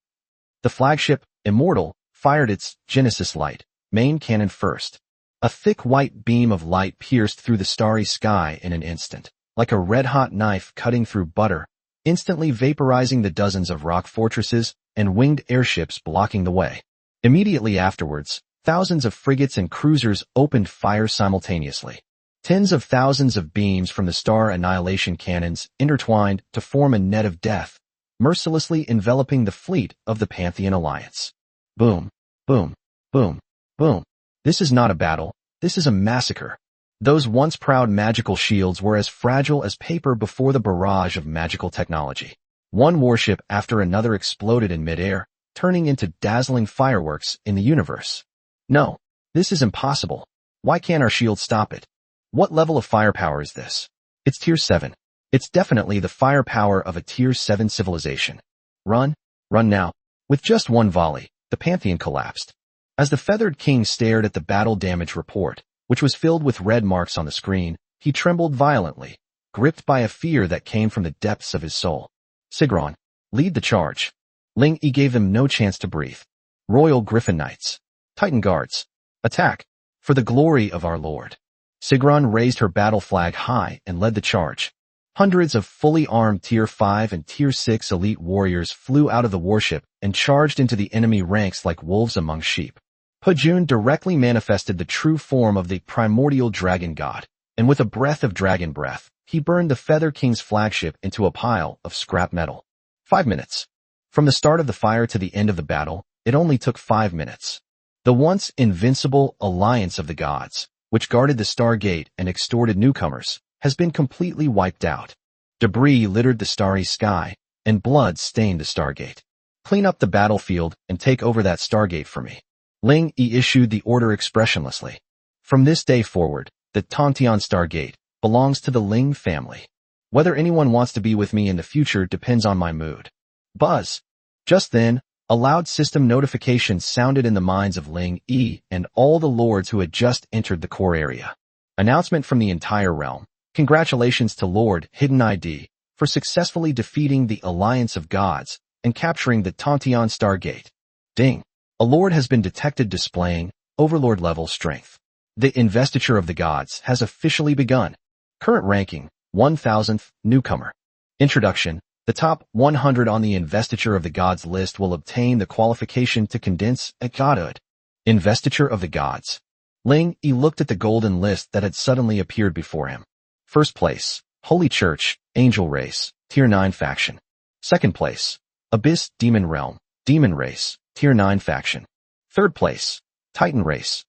The flagship, Immortal, fired its Genesis light, main cannon first. A thick white beam of light pierced through the starry sky in an instant, like a red-hot knife cutting through butter, instantly vaporizing the dozens of rock fortresses and winged airships blocking the way. Immediately afterwards, thousands of frigates and cruisers opened fire simultaneously. Tens of thousands of beams from the star annihilation cannons intertwined to form a net of death, mercilessly enveloping the fleet of the Pantheon Alliance. Boom, boom, boom, boom. This is not a battle, this is a massacre. Those once proud magical shields were as fragile as paper before the barrage of magical technology. One warship after another exploded in midair, turning into dazzling fireworks in the universe. No, this is impossible. Why can't our shield stop it? What level of firepower is this? It's Tier 7. It's definitely the firepower of a Tier 7 civilization. Run now. With just one volley, the Pantheon collapsed. As the feathered king stared at the battle damage report, which was filled with red marks on the screen, he trembled violently, gripped by a fear that came from the depths of his soul. Sigron, lead the charge. Ling Yi gave them no chance to breathe. Royal Griffin Knights. Titan Guards. Attack. For the glory of our Lord. Sigron raised her battle flag high and led the charge. Hundreds of fully armed Tier 5 and Tier 6 elite warriors flew out of the warship and charged into the enemy ranks like wolves among sheep. Pajun directly manifested the true form of the primordial dragon god, and with a breath of dragon breath, he burned the Feather King's flagship into a pile of scrap metal. 5 minutes. From the start of the fire to the end of the battle, it only took 5 minutes. The once invincible Alliance of the Gods, which guarded the Stargate and extorted newcomers, has been completely wiped out. Debris littered the starry sky, and blood stained the Stargate. Clean up the battlefield and take over that Stargate for me. Ling Yi issued the order expressionlessly. From this day forward, the Tontion Stargate belongs to the Ling family. Whether anyone wants to be with me in the future depends on my mood. Buzz. Just then, a loud system notification sounded in the minds of Ling Yi and all the lords who had just entered the core area. Announcement from the entire realm. Congratulations to Lord Hidden ID for successfully defeating the Alliance of Gods and capturing the Tantian Stargate. Ding. A lord has been detected displaying Overlord-level strength. The investiture of the gods has officially begun. Current ranking, 1000th, newcomer. Introduction. The top 100 on the investiture of the gods list will obtain the qualification to condense a godhood. Investiture of the gods. Ling Yi looked at the golden list that had suddenly appeared before him. First place, Holy Church, Angel Race, Tier 9 faction. Second place, Abyss Demon Realm, Demon Race, Tier 9 faction. Third place, Titan Race,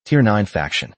Tier 9 faction.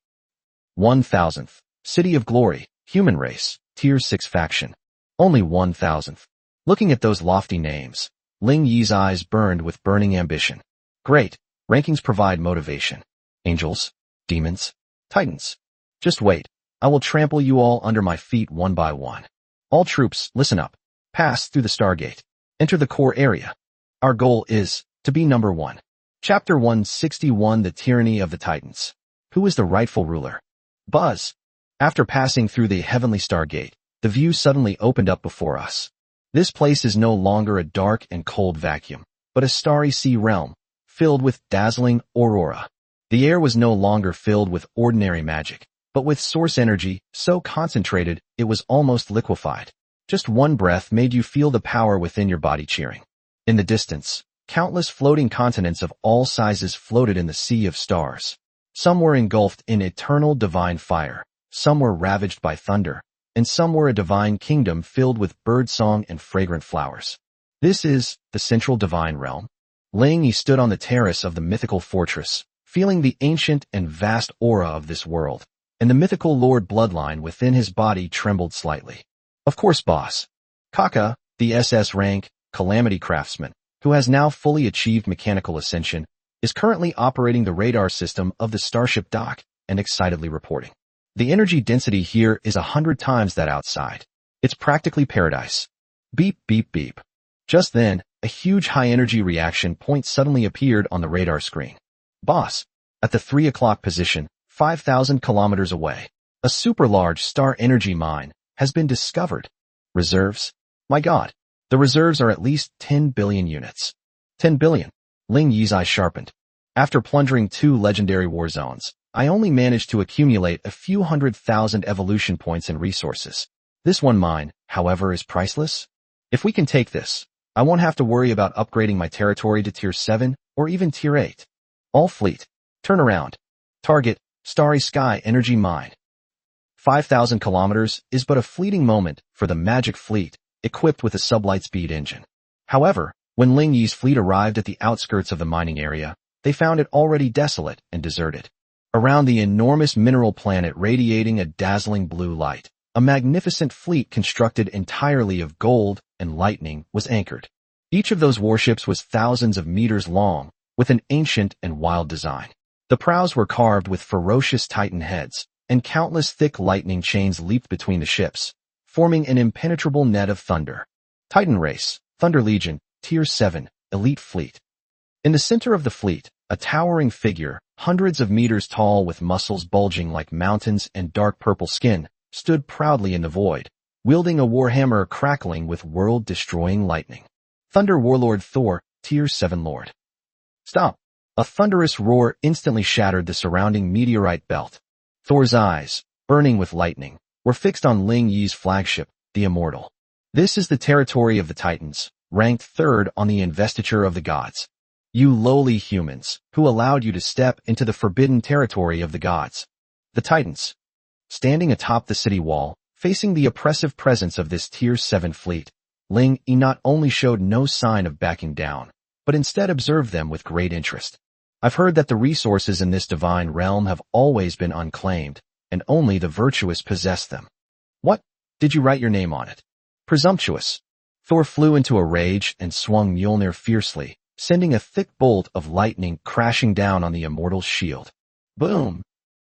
1000th, City of Glory, Human Race, Tier 6 faction. Only 1000th. Looking at those lofty names, Ling Yi's eyes burned with burning ambition. Great, rankings provide motivation. Angels, demons, titans. Just wait, I will trample you all under my feet one by one. All troops, listen up. Pass through the Stargate. Enter the core area. Our goal is to be number 1. Chapter 161, The Tyranny of the Titans. Who is the rightful ruler? Buzz. After passing through the heavenly Stargate, the view suddenly opened up before us. This place is no longer a dark and cold vacuum, but a starry sea realm, filled with dazzling aurora. The air was no longer filled with ordinary magic, but with source energy so concentrated it was almost liquefied. Just one breath made you feel the power within your body cheering. In the distance, countless floating continents of all sizes floated in the sea of stars. Some were engulfed in eternal divine fire, some were ravaged by thunder, and some were a divine kingdom filled with birdsong and fragrant flowers. This is the central divine realm. Ling Yi stood on the terrace of the mythical fortress, feeling the ancient and vast aura of this world, and the mythical lord bloodline within his body trembled slightly. Of course, boss. Kaka, the SS rank, Calamity Craftsman, who has now fully achieved mechanical ascension, is currently operating the radar system of the starship dock and excitedly reporting. The energy density here is 100 times that outside. It's practically paradise. Beep, beep, beep. Just then, a huge high-energy reaction point suddenly appeared on the radar screen. Boss, at the 3 o'clock position, 5,000 kilometers away, a super-large star energy mine has been discovered. Reserves? My god, the reserves are at least 10 billion units. 10 billion. Ling Yi's eyes sharpened. After plundering 2 legendary war zones, I only managed to accumulate a few 100,000 evolution points and resources. This one mine, however, is priceless. If we can take this, I won't have to worry about upgrading my territory to Tier 7 or even Tier 8. All fleet, turn around. Target, Starry Sky Energy Mine. 5,000 kilometers is but a fleeting moment for the magic fleet, equipped with a sublight-speed engine. However, when Ling Yi's fleet arrived at the outskirts of the mining area, they found it already desolate and deserted. Around the enormous mineral planet radiating a dazzling blue light, a magnificent fleet constructed entirely of gold and lightning was anchored. Each of those warships was thousands of meters long, with an ancient and wild design. The prows were carved with ferocious titan heads, and countless thick lightning chains leaped between the ships, forming an impenetrable net of thunder. Titan Race, Thunder Legion, Tier 7, Elite Fleet. In the center of the fleet, a towering figure, hundreds of meters tall with muscles bulging like mountains and dark purple skin, stood proudly in the void, wielding a warhammer crackling with world-destroying lightning. Thunder Warlord Thor, Tier 7 Lord. Stop! A thunderous roar instantly shattered the surrounding meteorite belt. Thor's eyes, burning with lightning, were fixed on Ling Yi's flagship, the Immortal. This is the territory of the Titans, ranked 3rd on the investiture of the gods. You lowly humans, who allowed you to step into the forbidden territory of the gods. The Titans. Standing atop the city wall, facing the oppressive presence of this Tier 7 fleet, Ling Yi not only showed no sign of backing down, but instead observed them with great interest. I've heard that the resources in this divine realm have always been unclaimed, and only the virtuous possess them. What? Did you write your name on it? Presumptuous. Thor flew into a rage and swung Mjolnir fiercely, sending a thick bolt of lightning crashing down on the Immortal's shield. Boom!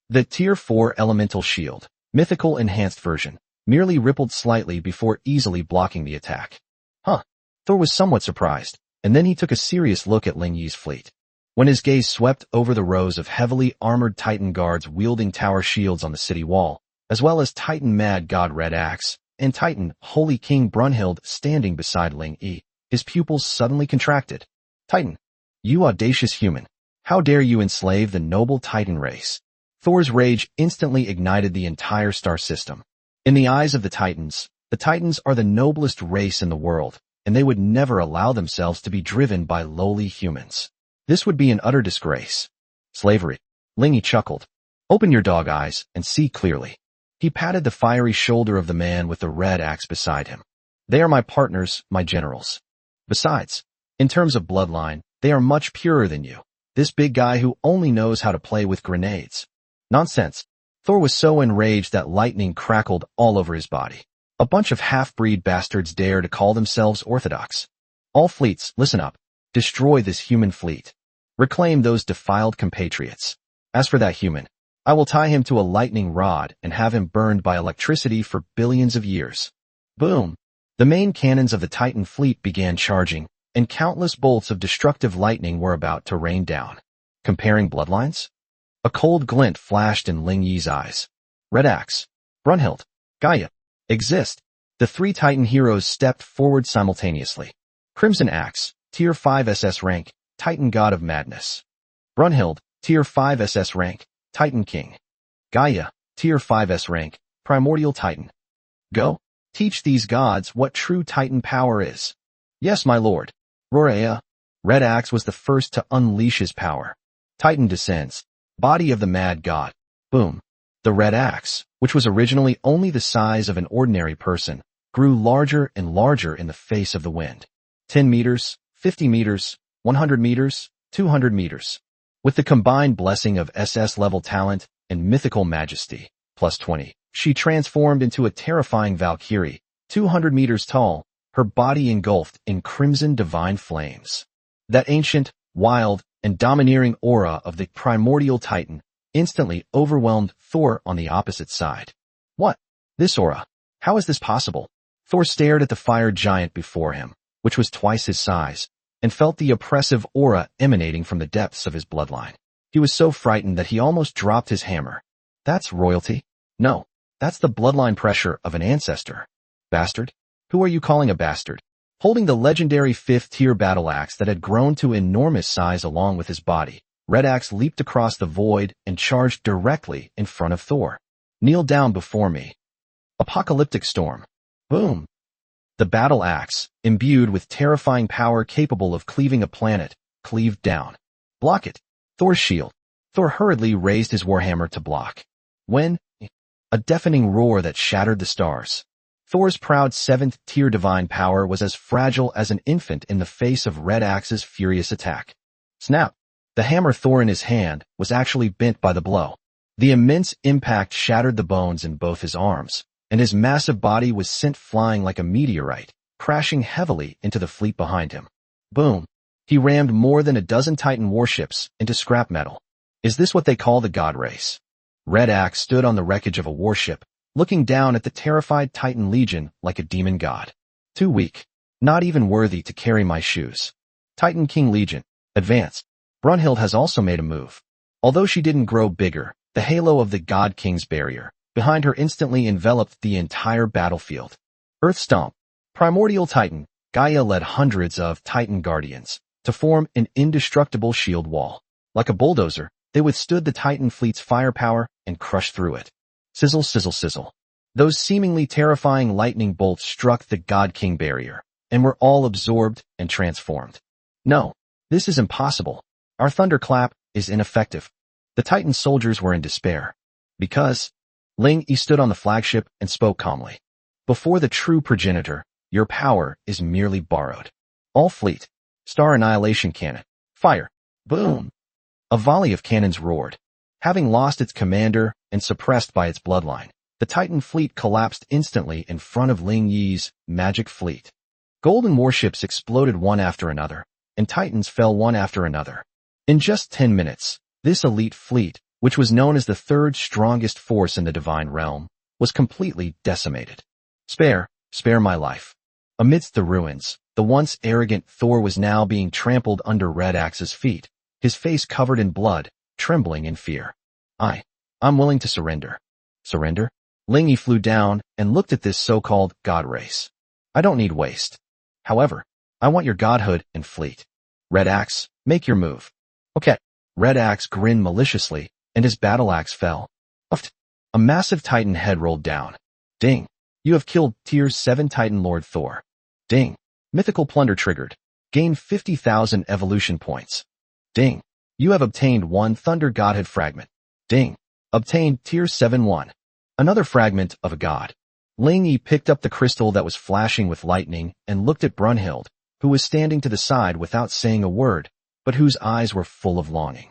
The Tier 4 Elemental Shield, Mythical Enhanced Version, merely rippled slightly before easily blocking the attack. Huh. Thor was somewhat surprised, and then he took a serious look at Ling Yi's fleet. When his gaze swept over the rows of heavily armored Titan guards wielding tower shields on the city wall, as well as Titan Mad God Red Axe, and Titan Holy King Brunhild standing beside Ling Yi, his pupils suddenly contracted. Titan, you audacious human, how dare you enslave the noble Titan race? Thor's rage instantly ignited the entire star system. In the eyes of the Titans are the noblest race in the world, and they would never allow themselves to be driven by lowly humans. This would be an utter disgrace. Slavery. Ling Yi chuckled. Open your dog eyes and see clearly. He patted the fiery shoulder of the man with the red axe beside him. They are my partners, my generals. Besides, in terms of bloodline, they are much purer than you. This big guy who only knows how to play with grenades. Nonsense. Thor was so enraged that lightning crackled all over his body. A bunch of half-breed bastards dare to call themselves orthodox. All fleets, listen up. Destroy this human fleet. Reclaim those defiled compatriots. As for that human, I will tie him to a lightning rod and have him burned by electricity for billions of years. Boom! The main cannons of the Titan fleet began charging, and countless bolts of destructive lightning were about to rain down. Comparing bloodlines? A cold glint flashed in Ling Yi's eyes. Red Axe, Brunhild, Gaia, exist. The three Titan heroes stepped forward simultaneously. Crimson Axe, Tier 5 SS rank, Titan God of Madness. Brunhild, Tier 5 SS rank, Titan King. Gaia, Tier 5S rank, Primordial Titan. Go, teach these gods what true Titan power is. Yes, my lord. Rorea. Red Axe was the first to unleash his power. Titan descends. Body of the Mad God. Boom. The Red Axe, which was originally only the size of an ordinary person, grew larger and larger in the face of the wind. 10 meters, 50 meters, 100 meters, 200 meters. With the combined blessing of SS-level talent and mythical majesty, plus 20, she transformed into a terrifying Valkyrie, 200 meters tall, her body engulfed in crimson divine flames. That ancient, wild, and domineering aura of the primordial Titan instantly overwhelmed Thor on the opposite side. What? This aura? How is this possible? Thor stared at the fire giant before him, which was twice his size, and felt the oppressive aura emanating from the depths of his bloodline. He was so frightened that he almost dropped his hammer. That's royalty? No, that's the bloodline pressure of an ancestor. Bastard? Who are you calling a bastard? Holding the legendary 5th-tier battle axe that had grown to enormous size along with his body, Red Axe leaped across the void and charged directly in front of Thor. Kneel down before me. Apocalyptic storm. Boom. The battle axe, imbued with terrifying power capable of cleaving a planet, cleaved down. Block it. Thor's shield. Thor hurriedly raised his warhammer to block. When? A deafening roar that shattered the stars. Thor's proud 7th-tier divine power was as fragile as an infant in the face of Red Axe's furious attack. Snap! The hammer Thor in his hand was actually bent by the blow. The immense impact shattered the bones in both his arms, and his massive body was sent flying like a meteorite, crashing heavily into the fleet behind him. Boom! He rammed more than a dozen Titan warships into scrap metal. Is this what they call the God race? Red Axe stood on the wreckage of a warship, looking down at the terrified Titan Legion like a demon god. Too weak. Not even worthy to carry my shoes. Titan King Legion, advance. Brunhild has also made a move. Although she didn't grow bigger, the halo of the God King's barrier behind her instantly enveloped the entire battlefield. Earth Stomp. Primordial Titan, Gaia led hundreds of Titan Guardians to form an indestructible shield wall. Like a bulldozer, they withstood the Titan fleet's firepower and crushed through it. Sizzle, sizzle, sizzle. Those seemingly terrifying lightning bolts struck the God King barrier, and were all absorbed and transformed. No, this is impossible. Our thunderclap is ineffective. The Titan soldiers were in despair. Because Ling Yi stood on the flagship and spoke calmly. Before the true progenitor, your power is merely borrowed. All fleet. Star Annihilation Cannon. Fire. Boom. A volley of cannons roared. Having lost its commander and suppressed by its bloodline, the Titan fleet collapsed instantly in front of Ling Yi's magic fleet. Golden warships exploded one after another, and Titans fell one after another. In just 10 minutes, this elite fleet, which was known as the third strongest force in the divine realm, was completely decimated. Spare my life. Amidst the ruins, the once arrogant Thor was now being trampled under Red Axe's feet, his face covered in blood, trembling in fear. I'm willing to surrender. Surrender? Ling Yi flew down and looked at this so-called god race. I don't need waste. However, I want your godhood and fleet. Red Axe, make your move. Okay. Red Axe grinned maliciously, and his battle axe fell. Uft. A massive titan head rolled down. Ding. You have killed Tier 7 Titan Lord Thor. Ding. Mythical plunder triggered. Gain 50,000 evolution points. Ding. You have obtained 1 Thunder Godhead fragment. Ding. Obtained Tier 7 1. Another fragment of a god. Ling Yi picked up the crystal that was flashing with lightning and looked at Brunhild, who was standing to the side without saying a word, but whose eyes were full of longing.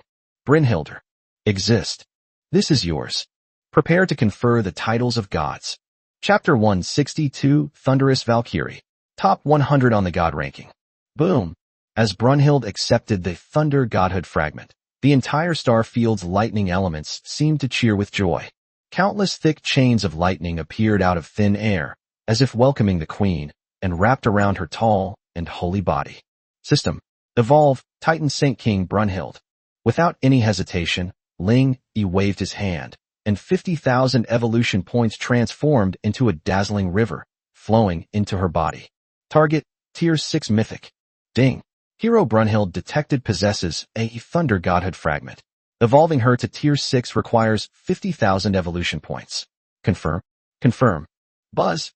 Brynhildr. Exist. This is yours. Prepare to confer the titles of gods. Chapter 162, Thunderous Valkyrie. Top 100 on the god ranking. Boom. As Brunhild accepted the Thunder Godhood fragment, the entire star field's lightning elements seemed to cheer with joy. Countless thick chains of lightning appeared out of thin air, as if welcoming the queen, and wrapped around her tall and holy body. System. Evolve, Titan Saint King Brunhild. Without any hesitation, Ling Yi waved his hand, and 50,000 evolution points transformed into a dazzling river, flowing into her body. Target, Tier 6 Mythic. Ding. Hero Brunhild detected possesses a Thunder Godhood fragment. Evolving her to Tier 6 requires 50,000 evolution points. Confirm. Confirm. Buzz.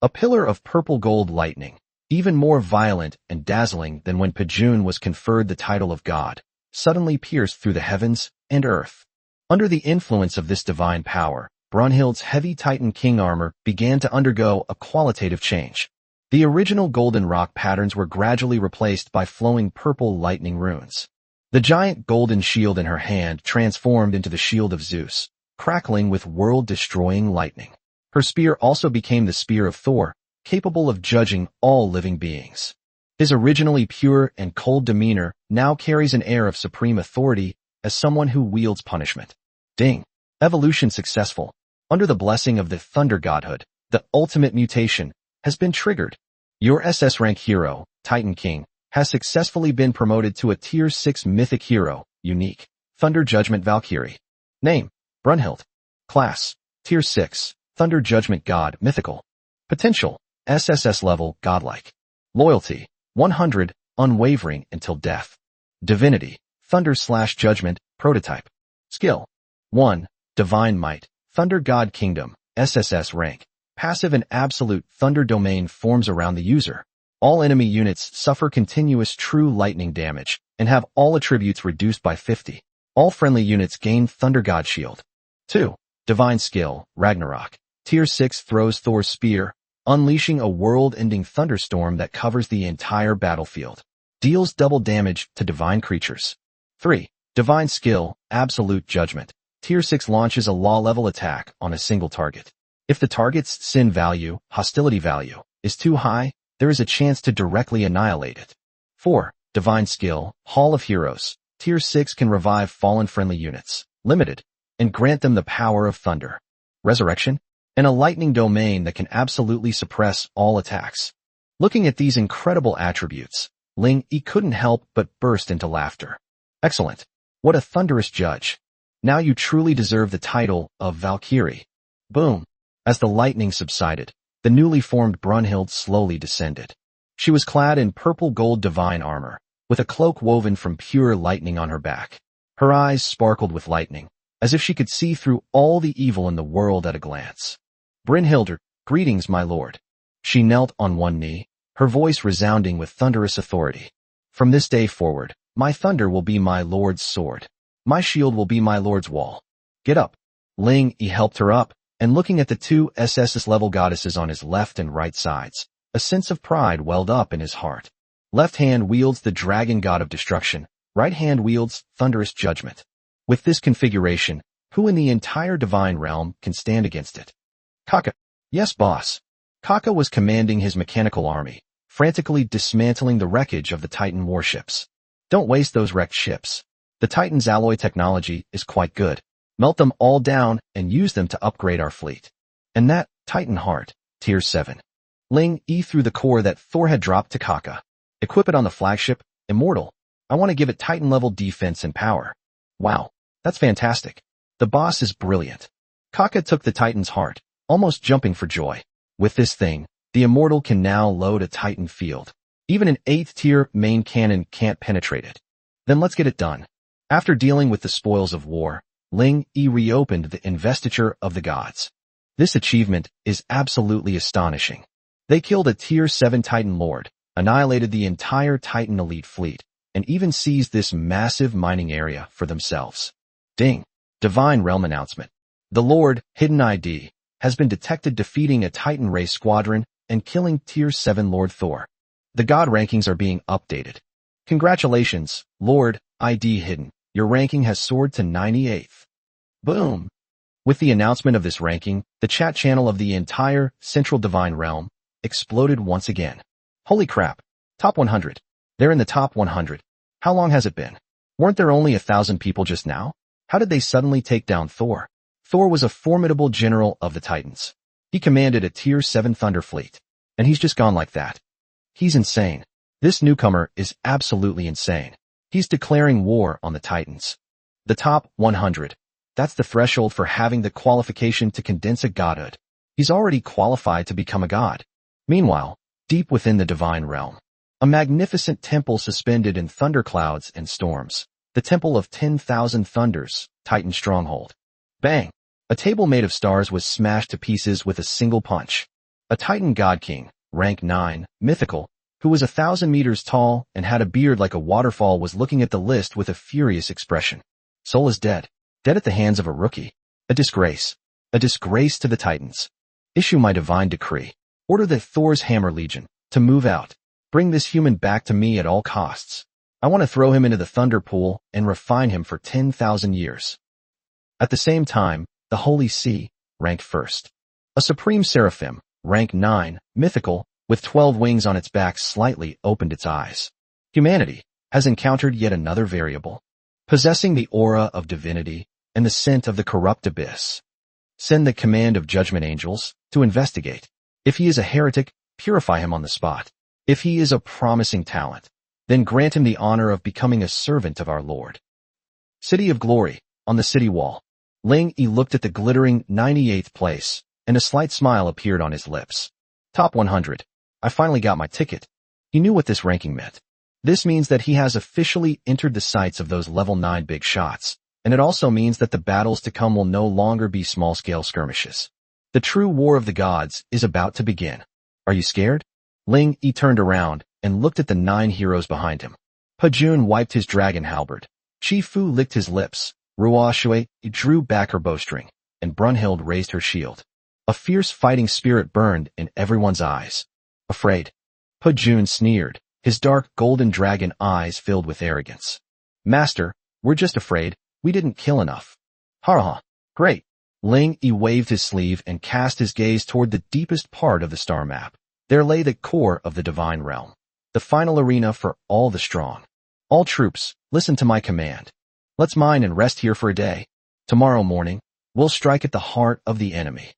A pillar of purple gold lightning, even more violent and dazzling than when Pajun was conferred the title of god, suddenly pierced through the heavens and earth. Under the influence of this divine power, Brunhild's heavy Titan King armor began to undergo a qualitative change. The original golden rock patterns were gradually replaced by flowing purple lightning runes. The giant golden shield in her hand transformed into the shield of Zeus, crackling with world-destroying lightning. Her spear also became the spear of Thor, capable of judging all living beings. His originally pure and cold demeanor now carries an air of supreme authority as someone who wields punishment. Ding. Evolution successful. Under the blessing of the Thunder Godhood, the ultimate mutation has been triggered. Your SS rank hero, Titan King, has successfully been promoted to a Tier 6 Mythic Hero, Unique, Thunder Judgment Valkyrie. Name, Brunhild. Class, Tier 6, Thunder Judgment God, Mythical. Potential, SSS level, Godlike. Loyalty, 100, unwavering until death. Divinity, Thunder/Judgment, Prototype. Skill, 1, Divine Might, Thunder God Kingdom, SSS rank. Passive and absolute thunder domain forms around the user. All enemy units suffer continuous true lightning damage and have all attributes reduced by 50. All friendly units gain Thunder God Shield. 2. Divine Skill, Ragnarok. Tier 6 throws Thor's spear, unleashing a world-ending thunderstorm that covers the entire battlefield. Deals double damage to divine creatures. 3. Divine Skill, Absolute Judgment. Tier 6 launches a law-level attack on a single target. If the target's sin value, hostility value, is too high, there is a chance to directly annihilate it. 4. Divine Skill, Hall of Heroes. Tier 6 can revive fallen friendly units, limited, and grant them the power of thunder. Resurrection, and a lightning domain that can absolutely suppress all attacks. Looking at these incredible attributes, Ling Yi couldn't help but burst into laughter. Excellent. What a thunderous judge. Now you truly deserve the title of Valkyrie. Boom. As the lightning subsided, the newly formed Brunhild slowly descended. She was clad in purple gold divine armor, with a cloak woven from pure lightning on her back. Her eyes sparkled with lightning, as if she could see through all the evil in the world at a glance. Brynhildr, greetings, my lord. She knelt on one knee, her voice resounding with thunderous authority. From this day forward, my thunder will be my lord's sword. My shield will be my lord's wall. Get up. Ling Yi helped her up, and looking at the two SSS-level goddesses on his left and right sides, a sense of pride welled up in his heart. Left hand wields the dragon god of destruction, right hand wields thunderous judgment. With this configuration, who in the entire divine realm can stand against it? Kaka. Yes, boss. Kaka was commanding his mechanical army, frantically dismantling the wreckage of the Titan warships. Don't waste those wrecked ships. The Titan's alloy technology is quite good. Melt them all down and use them to upgrade our fleet. And that Titan heart, Tier 7. Ling Yi threw the core that Thor had dropped to Kaka. Equip it on the flagship, Immortal. I want to give it Titan-level defense and power. Wow, that's fantastic. The boss is brilliant. Kaka took the Titan's heart, almost jumping for joy. With this thing, the Immortal can now load a Titan field. Even an 8th tier main cannon can't penetrate it. Then let's get it done. After dealing with the spoils of war, Ling Yi reopened the investiture of the gods. This achievement is absolutely astonishing. They killed a Tier 7 Titan Lord, annihilated the entire Titan elite fleet, and even seized this massive mining area for themselves. Ding! Divine Realm announcement. The Lord, Hidden ID, has been detected defeating a Titan race squadron and killing Tier 7 Lord Thor. The god rankings are being updated. Congratulations, Lord, ID Hidden. Your ranking has soared to 98th. Boom! With the announcement of this ranking, the chat channel of the entire Central Divine Realm exploded once again. Holy crap! Top 100. They're in the top 100. How long has it been? Weren't there only 1,000 people just now? How did they suddenly take down Thor? Thor was a formidable general of the Titans. He commanded a Tier 7 Thunder fleet. And he's just gone like that. He's insane. This newcomer is absolutely insane. He's declaring war on the Titans. The top 100. That's the threshold for having the qualification to condense a godhood. He's already qualified to become a god. Meanwhile, deep within the divine realm, a magnificent temple suspended in thunderclouds and storms. The Temple of 10,000 Thunders, Titan Stronghold. Bang! A table made of stars was smashed to pieces with a single punch. A Titan God King, rank 9, mythical, who was 1,000 meters tall and had a beard like a waterfall, was looking at the list with a furious expression. Soul is dead. Dead at the hands of a rookie. A disgrace. A disgrace to the Titans. Issue my divine decree. Order the Thor's Hammer Legion to move out. Bring this human back to me at all costs. I want to throw him into the thunder pool and refine him for 10,000 years. At the same time, the Holy See, rank 1st. A Supreme Seraphim, rank 9, mythical, with 12 wings on its back, slightly opened its eyes. Humanity has encountered yet another variable, possessing the aura of divinity and the scent of the corrupt abyss. Send the command of judgment angels to investigate. If he is a heretic, purify him on the spot. If he is a promising talent, then grant him the honor of becoming a servant of our Lord. City of Glory, on the city wall. Ling Yi looked at the glittering 98th place, and a slight smile appeared on his lips. Top 100. I finally got my ticket. He knew what this ranking meant. This means that he has officially entered the sights of those level 9 big shots, and it also means that the battles to come will no longer be small-scale skirmishes. The true war of the gods is about to begin. Are you scared? Ling Yi turned around and looked at the 9 heroes behind him. Pajun wiped his dragon halberd. Chi Fu licked his lips. Ruo Shui drew back her bowstring, and Brunhild raised her shield. A fierce fighting spirit burned in everyone's eyes. Afraid? Pajun sneered, his dark golden dragon eyes filled with arrogance. Master, we're just afraid. We didn't kill enough. Ha! Great. Ling Yi waved his sleeve and cast his gaze toward the deepest part of the star map. There lay the core of the divine realm, the final arena for all the strong. All troops, listen to my command. Let's mine and rest here for a day. Tomorrow morning, we'll strike at the heart of the enemy.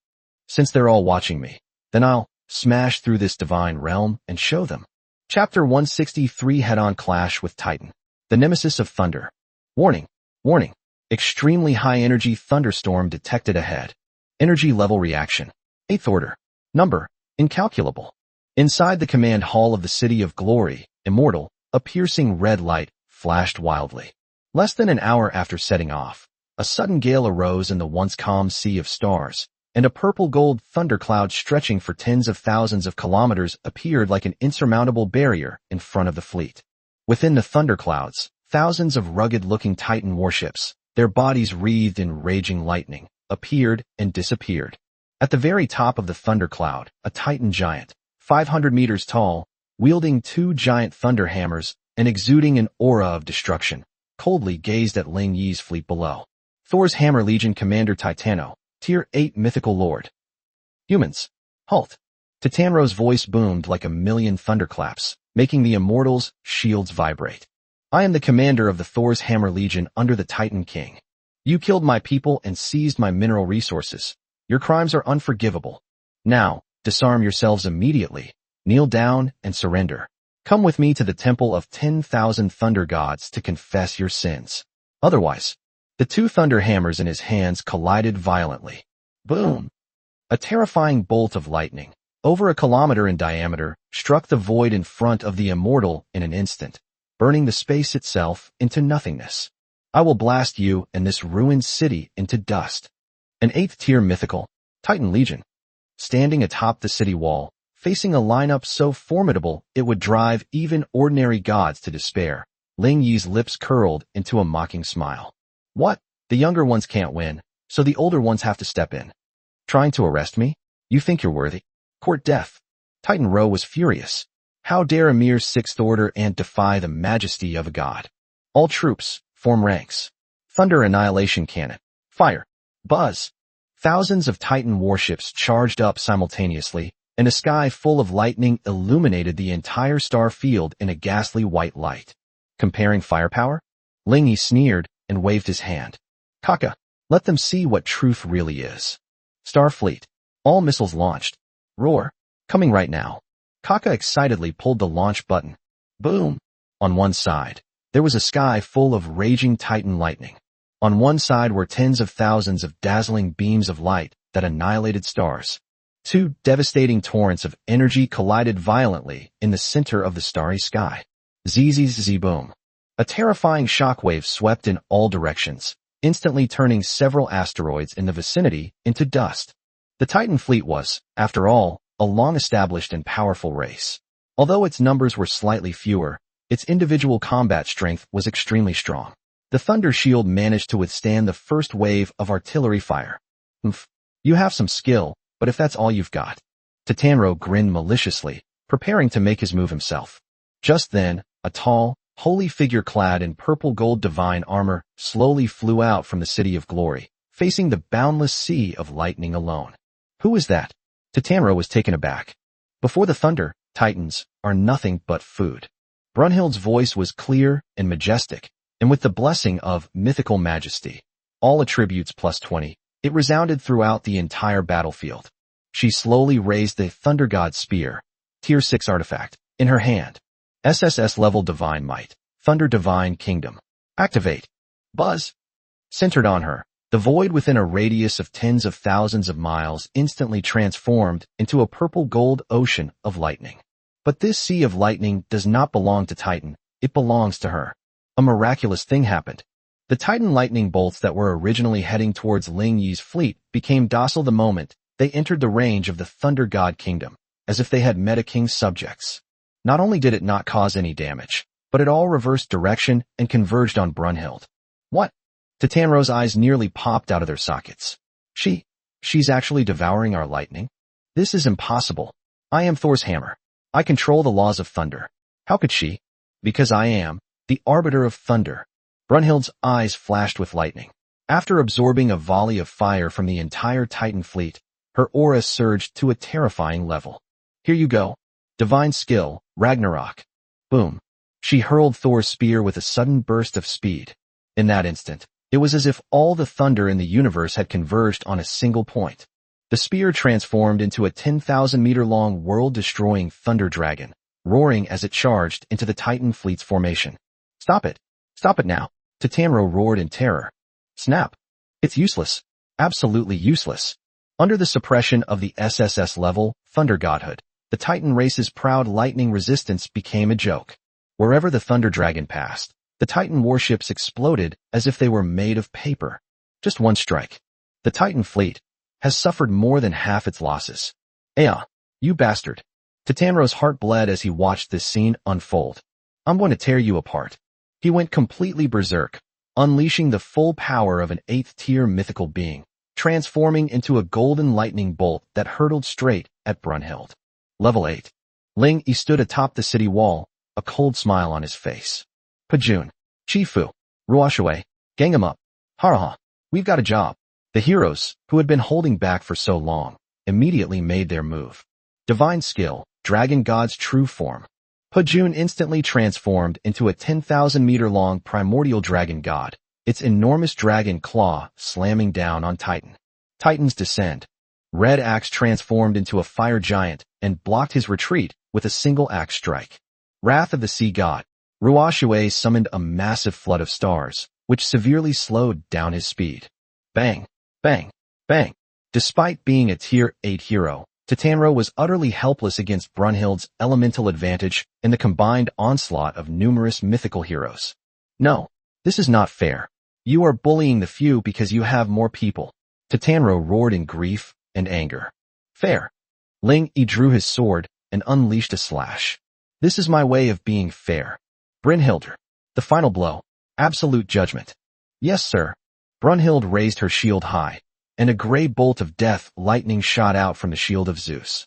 Since they're all watching me, then I'll smash through this divine realm and show them. Chapter 163, Head-on Clash with Titan, the Nemesis of Thunder. Warning! Warning! Extremely high-energy thunderstorm detected ahead. Energy level reaction. 8th order. Number, incalculable. Inside the command hall of the City of Glory, Immortal, a piercing red light flashed wildly. Less than an hour after setting off, a sudden gale arose in the once calm sea of stars, and a purple-gold thundercloud stretching for tens of thousands of kilometers appeared like an insurmountable barrier in front of the fleet. Within the thunderclouds, thousands of rugged-looking Titan warships, their bodies wreathed in raging lightning, appeared and disappeared. At the very top of the thundercloud, a Titan giant, 500 meters tall, wielding 2 giant thunder hammers and exuding an aura of destruction, coldly gazed at Ling Yi's fleet below. Thor's Hammer Legion Commander Titano, Tier 8 Mythical Lord. Humans, halt. Titanro's voice boomed like a million thunderclaps, making the Immortals' shields vibrate. I am the commander of the Thor's Hammer Legion under the Titan King. You killed my people and seized my mineral resources. Your crimes are unforgivable. Now, disarm yourselves immediately, kneel down and surrender. Come with me to the temple of 10,000 thunder gods to confess your sins. Otherwise, the two thunder hammers in his hands collided violently. Boom! A terrifying bolt of lightning, over a kilometer in diameter, struck the void in front of the immortal in an instant, burning the space itself into nothingness. I will blast you and this ruined city into dust. An 8th-tier mythical, Titan Legion, standing atop the city wall, facing a lineup so formidable it would drive even ordinary gods to despair. Ling Yi's lips curled into a mocking smile. What? The younger ones can't win, so the older ones have to step in. Trying to arrest me? You think you're worthy? Court death. Titan Ro was furious. How dare a mere 6th order ant defy the majesty of a god? All troops, form ranks. Thunder Annihilation Cannon. Fire. Buzz. Thousands of Titan warships charged up simultaneously, and a sky full of lightning illuminated the entire star field in a ghastly white light. Comparing firepower? Ling Yi sneered and waved his hand. Kaka, let them see what truth really is. Starfleet. All missiles launched. Roar. Coming right now. Kaka excitedly pulled the launch button. Boom. On one side, there was a sky full of raging Titan lightning. On one side were tens of thousands of dazzling beams of light that annihilated stars. Two devastating torrents of energy collided violently in the center of the starry sky. Zzz-boom. A terrifying shockwave swept in all directions, instantly turning several asteroids in the vicinity into dust. The Titan fleet was, after all, a long-established and powerful race. Although its numbers were slightly fewer, its individual combat strength was extremely strong. The Thunder Shield managed to withstand the first wave of artillery fire. You have some skill, but if that's all you've got. Titanro grinned maliciously, preparing to make his move himself. Just then, a tall, holy figure clad in purple gold divine armor slowly flew out from the City of Glory, facing the boundless sea of lightning alone. Who is that? Titanro was taken aback. Before the thunder, Titans are nothing but food. Brunhild's voice was clear and majestic, and with the blessing of mythical majesty, all attributes plus 20, it resounded throughout the entire battlefield. She slowly raised the Thunder God Spear, Tier 6 artifact, in her hand. SSS level Divine Might, Thunder Divine Kingdom. Activate. Buzz. Centered on her, the void within a radius of tens of thousands of miles instantly transformed into a purple gold ocean of lightning. But this sea of lightning does not belong to Titan, it belongs to her. A miraculous thing happened. The Titan lightning bolts that were originally heading towards Ling Yi's fleet became docile the moment they entered the range of the Thunder God Kingdom, as if they had met a king's subjects. Not only did it not cause any damage, but it all reversed direction and converged on Brunhild. What? Titanro's eyes nearly popped out of their sockets. She's actually devouring our lightning? This is impossible. I am Thor's hammer. I control the laws of thunder. How could she? Because I am the arbiter of thunder. Brunhild's eyes flashed with lightning. After absorbing a volley of fire from the entire Titan fleet, her aura surged to a terrifying level. Here you go. Divine skill, Ragnarok. Boom. She hurled Thor's spear with a sudden burst of speed. In that instant, it was as if all the thunder in the universe had converged on a single point. The spear transformed into a 10,000-meter-long world-destroying thunder dragon, roaring as it charged into the Titan fleet's formation. Stop it. Stop it now. Titanro roared in terror. Snap. It's useless. Absolutely useless. Under the suppression of the SSS level, Thunder Godhood, the Titan race's proud lightning resistance became a joke. Wherever the Thunder Dragon passed, the Titan warships exploded as if they were made of paper. Just one strike. The Titan fleet has suffered more than half its losses. Aya, you bastard. Titanro's heart bled as he watched this scene unfold. I'm going to tear you apart. He went completely berserk, unleashing the full power of an 8th-tier mythical being, transforming into a golden lightning bolt that hurtled straight at Brunhild. Level 8. Ling Yi stood atop the city wall, a cold smile on his face. Pajun, Chifu, Ruashue, gang 'em up. Haraha, we've got a job. The heroes, who had been holding back for so long, immediately made their move. Divine skill, Dragon God's true form. Pajun instantly transformed into a 10,000-meter-long primordial dragon god, its enormous dragon claw slamming down on Titan. Titans descend. Red Axe transformed into a fire giant and blocked his retreat with a single axe strike. Wrath of the Sea God. Ruoxue summoned a massive flood of stars, which severely slowed down his speed. Bang, bang, bang. Despite being a Tier 8 hero, Titanro was utterly helpless against Brunhild's elemental advantage and the combined onslaught of numerous mythical heroes. No, this is not fair. You are bullying the few because you have more people. Titanro roared in grief and anger. Fair. Ling Yi drew his sword and unleashed a slash. This is my way of being fair. Brynhildr. The final blow. Absolute judgment. Yes, sir. Brunhild raised her shield high, and a gray bolt of death lightning shot out from the shield of Zeus.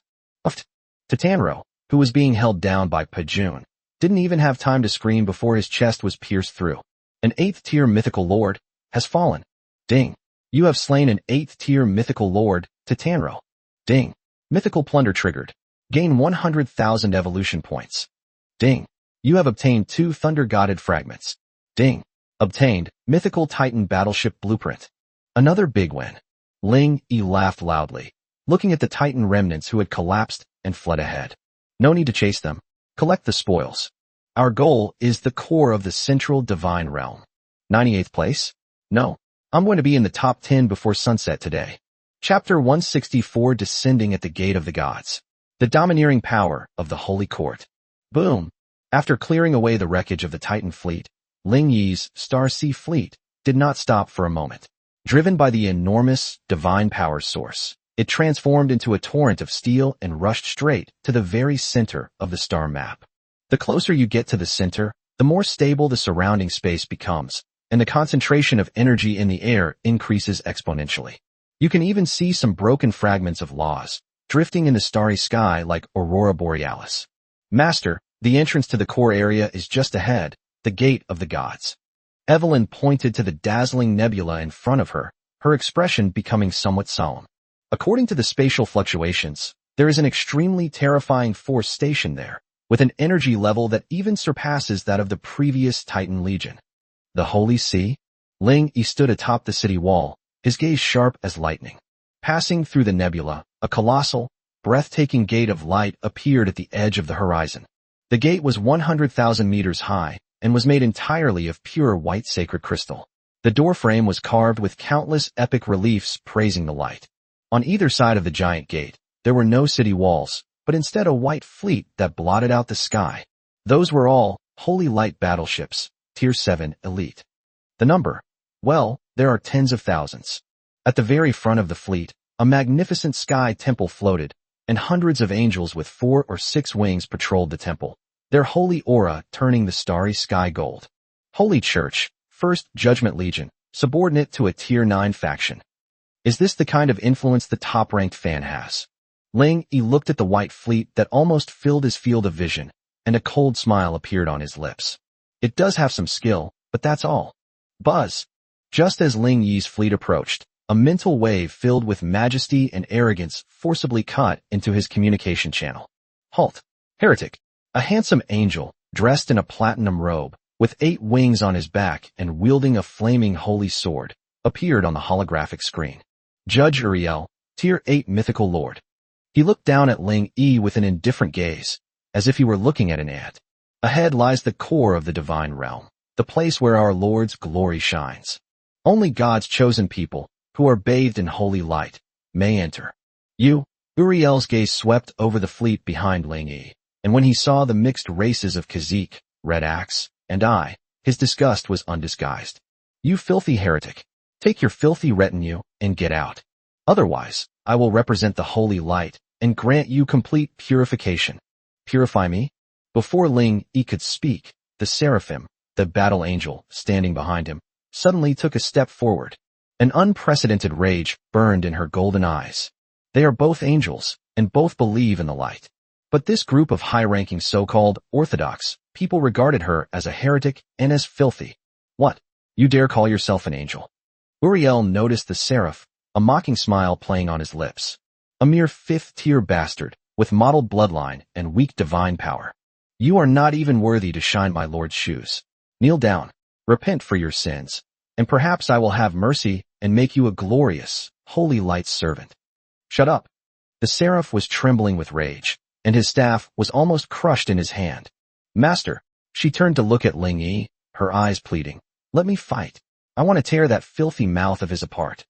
Titanro, who was being held down by Pajun, didn't even have time to scream before his chest was pierced through. An 8th tier mythical lord has fallen. Ding. You have slain an 8th tier mythical lord, Titanro. Ding. Mythical plunder triggered. Gain 100,000 evolution points. Ding. You have obtained 2 thunder-godded fragments. Ding. Obtained, mythical titan battleship blueprint. Another big win. Ling Yi laughed loudly, looking at the titan remnants who had collapsed and fled ahead. No need to chase them. Collect the spoils. Our goal is the core of the central divine realm. 98th place? No. I'm going to be in the top 10 before sunset today. Chapter 164, Descending at the Gate of the Gods. The domineering power of the Holy Court. Boom. After clearing away the wreckage of the Titan fleet, Ling Yi's Star Sea fleet did not stop for a moment. Driven by the enormous divine power source, it transformed into a torrent of steel and rushed straight to the very center of the star map. The closer you get to the center, the more stable the surrounding space becomes, and the concentration of energy in the air increases exponentially. You can even see some broken fragments of laws, drifting in the starry sky like Aurora Borealis. Master, the entrance to the core area is just ahead, the Gate of the Gods. Evelyn pointed to the dazzling nebula in front of her, her expression becoming somewhat solemn. According to the spatial fluctuations, there is an extremely terrifying force stationed there, with an energy level that even surpasses that of the previous Titan Legion. The Holy Sea? Ling Yi stood atop the city wall, his gaze sharp as lightning. Passing through the nebula, a colossal, breathtaking gate of light appeared at the edge of the horizon. The gate was 100,000 meters high and was made entirely of pure white sacred crystal. The doorframe was carved with countless epic reliefs praising the light. On either side of the giant gate, there were no city walls, but instead a white fleet that blotted out the sky. Those were all Holy Light battleships, Tier 7 elite. The number? Well, there are tens of thousands. At the very front of the fleet, a magnificent sky temple floated, and hundreds of angels with 4 or 6 wings patrolled the temple, their holy aura turning the starry sky gold. Holy Church, 1st Judgment Legion, subordinate to a Tier 9 faction. Is this the kind of influence the top-ranked fan has? Ling Yi looked at the white fleet that almost filled his field of vision, and a cold smile appeared on his lips. It does have some skill, but that's all. Buzz. Just as Ling Yi's fleet approached, a mental wave filled with majesty and arrogance forcibly cut into his communication channel. Halt. Heretic. A handsome angel, dressed in a platinum robe, with 8 wings on his back and wielding a flaming holy sword, appeared on the holographic screen. Judge Uriel, Tier 8 mythical lord. He looked down at Ling Yi with an indifferent gaze, as if he were looking at an ant. Ahead lies the core of the divine realm, the place where our Lord's glory shines. Only God's chosen people, who are bathed in holy light, may enter. Uriel's gaze swept over the fleet behind Ling Yi, and when he saw the mixed races of Kha'Zix, Red Axe, and I, his disgust was undisguised. You filthy heretic, take your filthy retinue and get out. Otherwise, I will represent the holy light and grant you complete purification. Purify me? Before Ling Yi could speak, the seraphim, the battle angel, standing behind him, suddenly took a step forward. An unprecedented rage burned in her golden eyes. They are both angels, and both believe in the light. But this group of high-ranking so-called orthodox people regarded her as a heretic and as filthy. What? You dare call yourself an angel? Uriel noticed the seraph, a mocking smile playing on his lips. A mere 5th-tier bastard, with mottled bloodline and weak divine power. You are not even worthy to shine my lord's shoes. Kneel down, repent for your sins, and perhaps I will have mercy and make you a glorious, holy light servant. Shut up. The seraph was trembling with rage, and his staff was almost crushed in his hand. Master, she turned to look at Ling Yi, her eyes pleading. Let me fight. I want to tear that filthy mouth of his apart.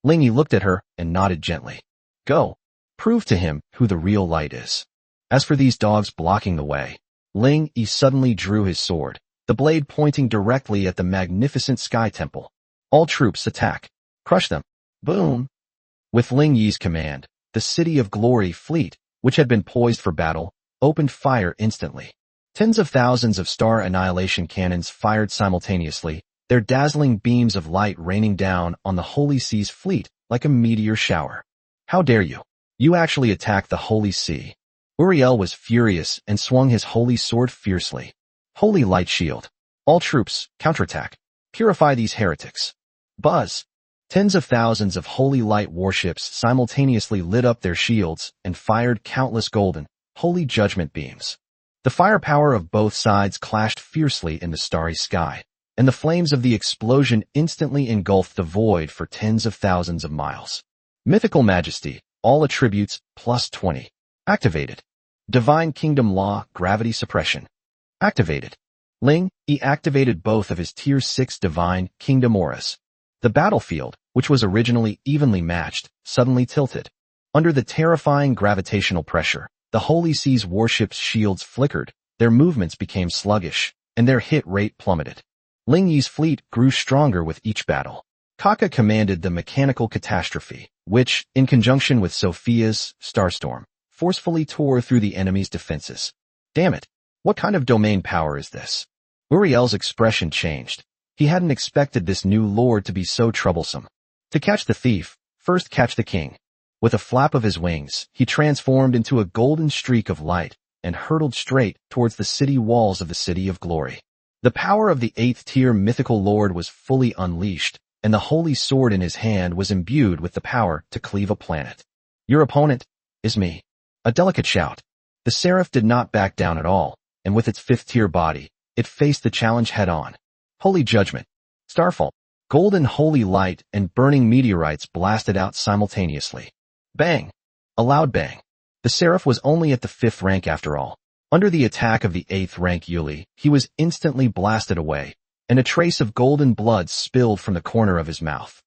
Ling Yi looked at her and nodded gently. Go. Prove to him who the real light is. As for these dogs blocking the way, Ling Yi suddenly drew his sword, the blade pointing directly at the magnificent Sky Temple. All troops attack. Crush them. Boom. With Ling Yi's command, the City of Glory fleet, which had been poised for battle, opened fire instantly. Tens of thousands of star annihilation cannons fired simultaneously, their dazzling beams of light raining down on the Holy Sea's fleet like a meteor shower. How dare you? You actually attacked the Holy See. Uriel was furious and swung his holy sword fiercely. Holy Light Shield. All troops, counterattack. Purify these heretics. Buzz. Tens of thousands of holy light warships simultaneously lit up their shields and fired countless golden, holy judgment beams. The firepower of both sides clashed fiercely in the starry sky, and the flames of the explosion instantly engulfed the void for tens of thousands of miles. Mythical Majesty, all attributes, +20. Activated. Divine Kingdom Law, Gravity Suppression. Activated. Ling Yi activated both of his Tier 6 Divine Kingdom auras. The battlefield, which was originally evenly matched, suddenly tilted. Under the terrifying gravitational pressure, the Holy Sea's warships' shields flickered, their movements became sluggish, and their hit rate plummeted. Ling Yi's fleet grew stronger with each battle. Kaka commanded the Mechanical Catastrophe, which, in conjunction with Sophia's Starstorm, forcefully tore through the enemy's defenses. Damn it! What kind of domain power is this? Uriel's expression changed. He hadn't expected this new lord to be so troublesome. To catch the thief, first catch the king. With a flap of his wings, he transformed into a golden streak of light and hurtled straight towards the city walls of the City of Glory. The power of the 8th tier mythical lord was fully unleashed, and the holy sword in his hand was imbued with the power to cleave a planet. Your opponent is me. A delicate shout. The seraph did not back down at all, and with its 5th tier body, it faced the challenge head-on. Holy Judgment. Starfall. Golden holy light and burning meteorites blasted out simultaneously. Bang. A loud bang. The seraph was only at the 5th rank after all. Under the attack of the 8th rank Yuli, he was instantly blasted away, and a trace of golden blood spilled from the corner of his mouth.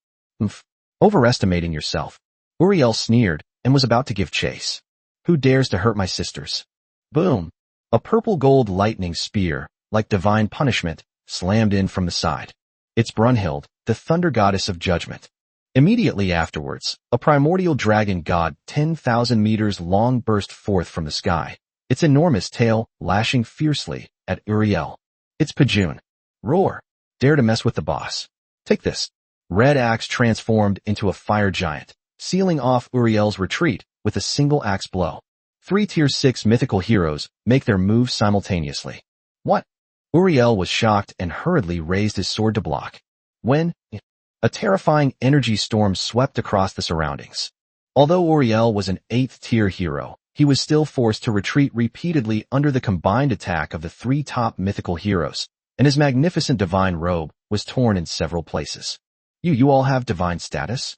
Overestimating yourself. Uriel sneered and was about to give chase. Who dares to hurt my sisters? Boom. A purple-gold lightning spear, like divine punishment, slammed in from the side. It's Brunhild, the thunder goddess of judgment. Immediately afterwards, a primordial dragon god 10,000 meters long burst forth from the sky, its enormous tail lashing fiercely at Uriel. It's Pajun. Roar. Dare to mess with the boss. Take this. Red Axe transformed into a fire giant, sealing off Uriel's retreat with a single axe blow. 3 Tier 6 mythical heroes make their moves simultaneously. What? Uriel was shocked and hurriedly raised his sword to block. When a terrifying energy storm swept across the surroundings. Although Uriel was an 8th tier hero, he was still forced to retreat repeatedly under the combined attack of the 3 top mythical heroes, and his magnificent divine robe was torn in several places. You all have divine status?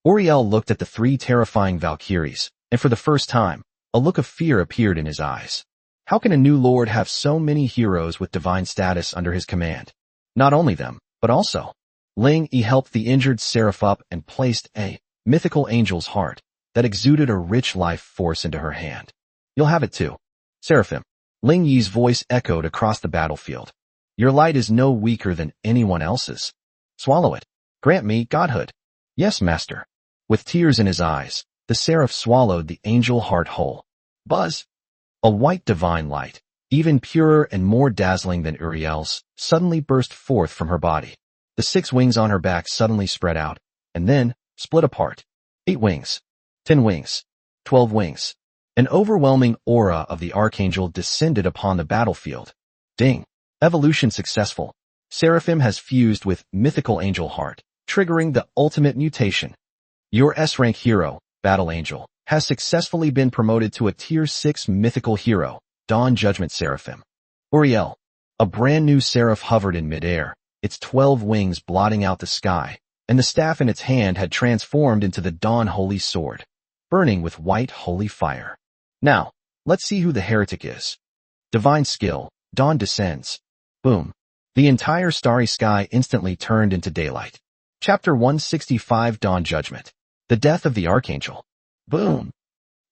Uriel looked at the 3 terrifying Valkyries, and for the first time, a look of fear appeared in his eyes. How can a new lord have so many heroes with divine status under his command? Not only them, but also Ling Yi helped the injured seraph up and placed a mythical angel's heart that exuded a rich life force into her hand. You'll have it too. Seraphim. Ling Yi's voice echoed across the battlefield. Your light is no weaker than anyone else's. Swallow it. Grant me godhood. Yes, master. With tears in his eyes, the seraph swallowed the angel heart whole. Buzz. A white divine light, even purer and more dazzling than Uriel's, suddenly burst forth from her body. The 6 wings on her back suddenly spread out, and then split apart. 8 wings. 10 wings. 12 wings. An overwhelming aura of the archangel descended upon the battlefield. Ding. Evolution successful. Seraphim has fused with mythical angel heart, triggering the ultimate mutation. Your S-rank hero, Battle Angel, has successfully been promoted to a Tier 6 mythical hero, Dawn Judgment Seraphim. Uriel. A brand new seraph hovered in midair, its 12 wings blotting out the sky, and the staff in its hand had transformed into the Dawn Holy Sword. burning with white holy fire. Now, let's see who the heretic is. Divine skill, dawn descends. Boom. The entire starry sky instantly turned into daylight. Chapter 165 Dawn Judgment. The Death of the Archangel. Boom.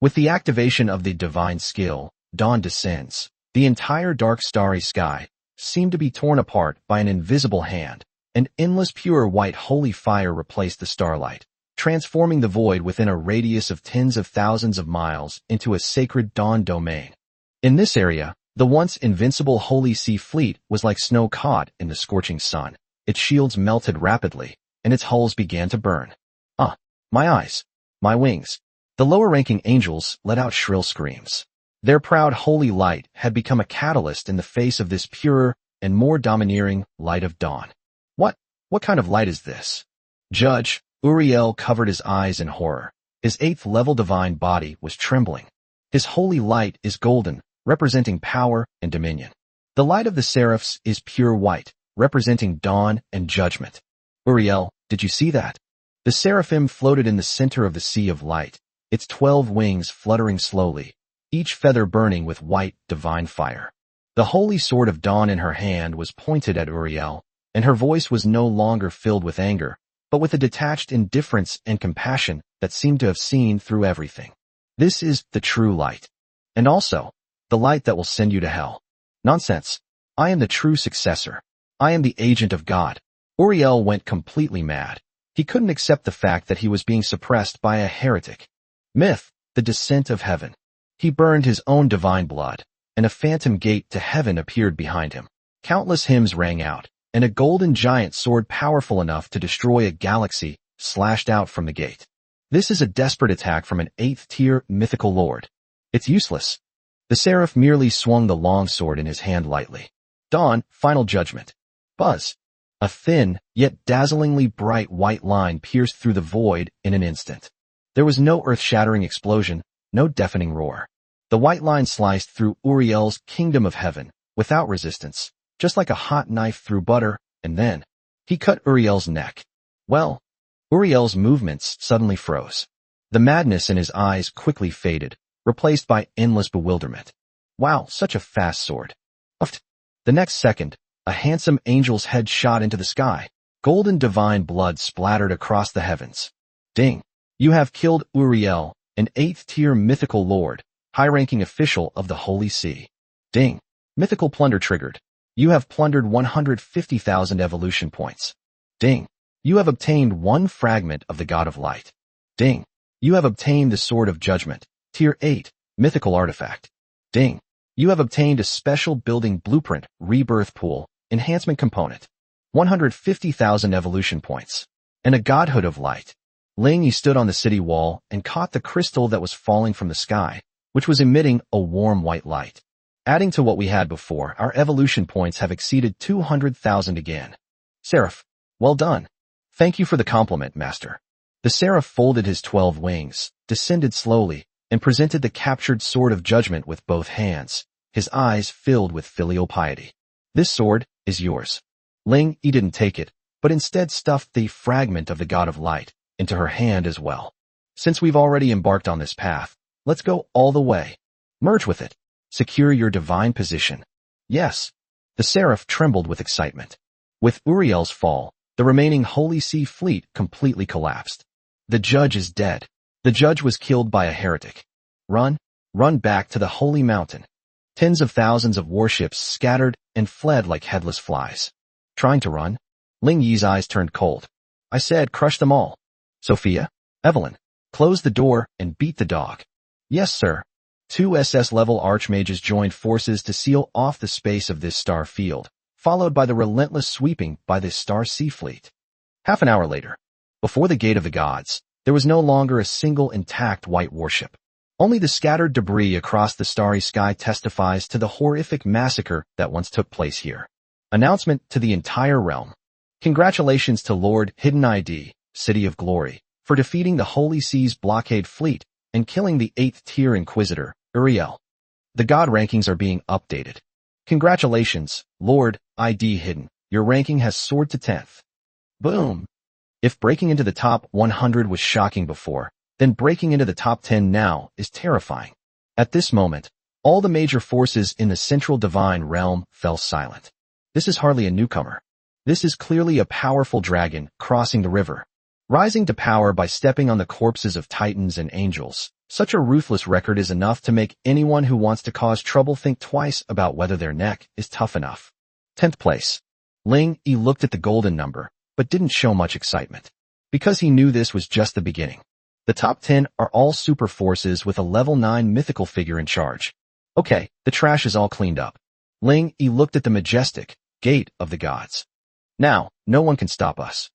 With the activation of the divine skill, dawn descends. The entire dark starry sky seemed to be torn apart by an invisible hand. An endless pure white holy fire replaced the starlight, transforming the void within a radius of tens of thousands of miles into a sacred dawn domain. In this area, the once invincible Holy Sea Fleet was like snow caught in the scorching sun. Its shields melted rapidly, and its hulls began to burn. My eyes, my wings. The lower-ranking angels let out shrill screams. Their proud holy light had become a catalyst in the face of this purer and more domineering light of dawn. What kind of light is this? Judge Uriel covered his eyes in horror. His 8th-level divine body was trembling. His holy light is golden, representing power and dominion. The light of the seraphs is pure white, representing dawn and judgment. Uriel, did you see that? The seraphim floated in the center of the sea of light, its 12 wings fluttering slowly, each feather burning with white, divine fire. The holy sword of dawn in her hand was pointed at Uriel, and her voice was no longer filled with anger, but with a detached indifference and compassion that seemed to have seen through everything. This is the true light. And also, the light that will send you to hell. Nonsense. I am the true successor. I am the agent of God. Uriel went completely mad. He couldn't accept the fact that he was being suppressed by a heretic. Myth, the descent of heaven. He burned his own divine blood, and a phantom gate to heaven appeared behind him. Countless hymns rang out, and a golden giant sword powerful enough to destroy a galaxy slashed out from the gate. This is a desperate attack from an 8th-tier mythical lord. It's useless. The seraph merely swung the long sword in his hand lightly. Dawn, final judgment. Buzz. A thin, yet dazzlingly bright white line pierced through the void in an instant. There was no earth-shattering explosion, no deafening roar. The white line sliced through Uriel's kingdom of heaven, without resistance, just like a hot knife through butter, and then he cut Uriel's neck. Well, Uriel's movements suddenly froze. The madness in his eyes quickly faded, replaced by endless bewilderment. Wow, such a fast sword. The next second, a handsome angel's head shot into the sky. Golden divine blood splattered across the heavens. Ding! You have killed Uriel, an 8th-tier mythical lord, high-ranking official of the Holy Sea. Ding! Mythical plunder triggered. You have plundered 150,000 evolution points. Ding! You have obtained 1 fragment of the God of Light. Ding! You have obtained the Sword of Judgment, Tier 8, mythical artifact. Ding! You have obtained a special building blueprint, rebirth pool, enhancement component. 150,000 evolution points. And a godhood of light. Ling Yi stood on the city wall and caught the crystal that was falling from the sky, which was emitting a warm white light. Adding to what we had before, our evolution points have exceeded 200,000 again. Seraph, well done. Thank you for the compliment, Master. The Seraph folded his 12 wings, descended slowly, and presented the captured sword of judgment with both hands, his eyes filled with filial piety. This sword is yours. Ling Yi didn't take it, but instead stuffed the fragment of the God of Light into her hand as well. Since we've already embarked on this path, let's go all the way. Merge with it. Secure your divine position. Yes. The Seraph trembled with excitement. With Uriel's fall, the remaining Holy Sea Fleet completely collapsed. The judge is dead. The judge was killed by a heretic. Run back to the Holy Mountain. Tens of thousands of warships scattered and fled like headless flies. Trying to run? Ling Yi's eyes turned cold. I said crush them all. Sophia, Evelyn, close the door and beat the dog. Yes, sir. 2 SS-level archmages joined forces to seal off the space of this star field, followed by the relentless sweeping by this star sea fleet. Half an hour later, before the Gate of the Gods, there was no longer a single intact white warship. Only the scattered debris across the starry sky testifies to the horrific massacre that once took place here. Announcement to the entire realm. Congratulations to Lord Hidden ID, City of Glory, for defeating the Holy Sea's blockade fleet and killing the 8th-tier Inquisitor, Uriel. The God rankings are being updated. Congratulations, Lord ID Hidden. Your ranking has soared to 10th. Boom. If breaking into the top 100 was shocking before, then breaking into the top 10 now is terrifying. At this moment, all the major forces in the central divine realm fell silent. This is hardly a newcomer. This is clearly a powerful dragon crossing the river, rising to power by stepping on the corpses of titans and angels. Such a ruthless record is enough to make anyone who wants to cause trouble think twice about whether their neck is tough enough. 10th place. Ling Yi looked at the golden number, but didn't show much excitement, because he knew this was just the beginning. The top 10 are all super forces with a level 9 mythical figure in charge. Okay, the trash is all cleaned up. Ling Yi looked at the majestic gate of the gods. Now, no one can stop us.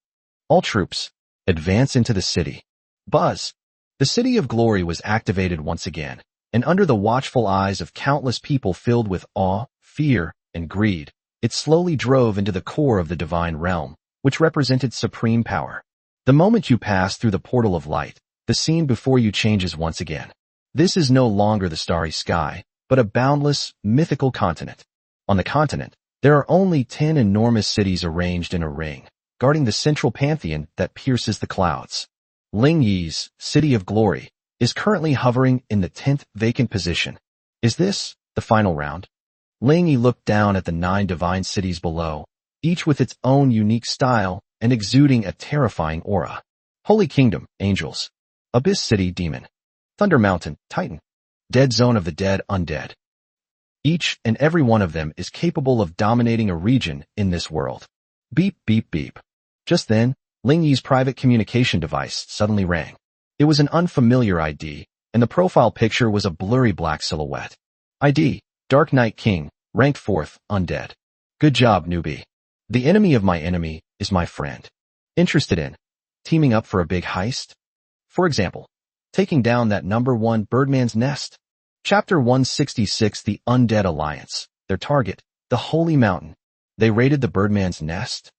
All troops, advance into the city. Buzz. The City of Glory was activated once again, and under the watchful eyes of countless people filled with awe, fear, and greed, it slowly drove into the core of the divine realm, which represented supreme power. The moment you pass through the portal of light, the scene before you changes once again. This is no longer the starry sky, but a boundless, mythical continent. On the continent, there are only 10 enormous cities arranged in a ring, guarding the central pantheon that pierces the clouds. Ling Yi's City of Glory is currently hovering in the 10th vacant position. Is this the final round? Ling Yi looked down at the 9 divine cities below, each with its own unique style and exuding a terrifying aura. Holy Kingdom, Angels. Abyss City, Demon. Thunder Mountain, Titan. Dead Zone of the Dead, Undead. Each and every one of them is capable of dominating a region in this world. Beep, beep, beep. Just then, Ling Yi's private communication device suddenly rang. It was an unfamiliar ID, and the profile picture was a blurry black silhouette. ID, Dark Knight King, ranked 4th, Undead. Good job, newbie. The enemy of my enemy is my friend. Interested in teaming up for a big heist? For example, taking down that number 1 Birdman's Nest. Chapter 166, The Undead Alliance. Their target, the Holy Mountain. They raided the Birdman's Nest?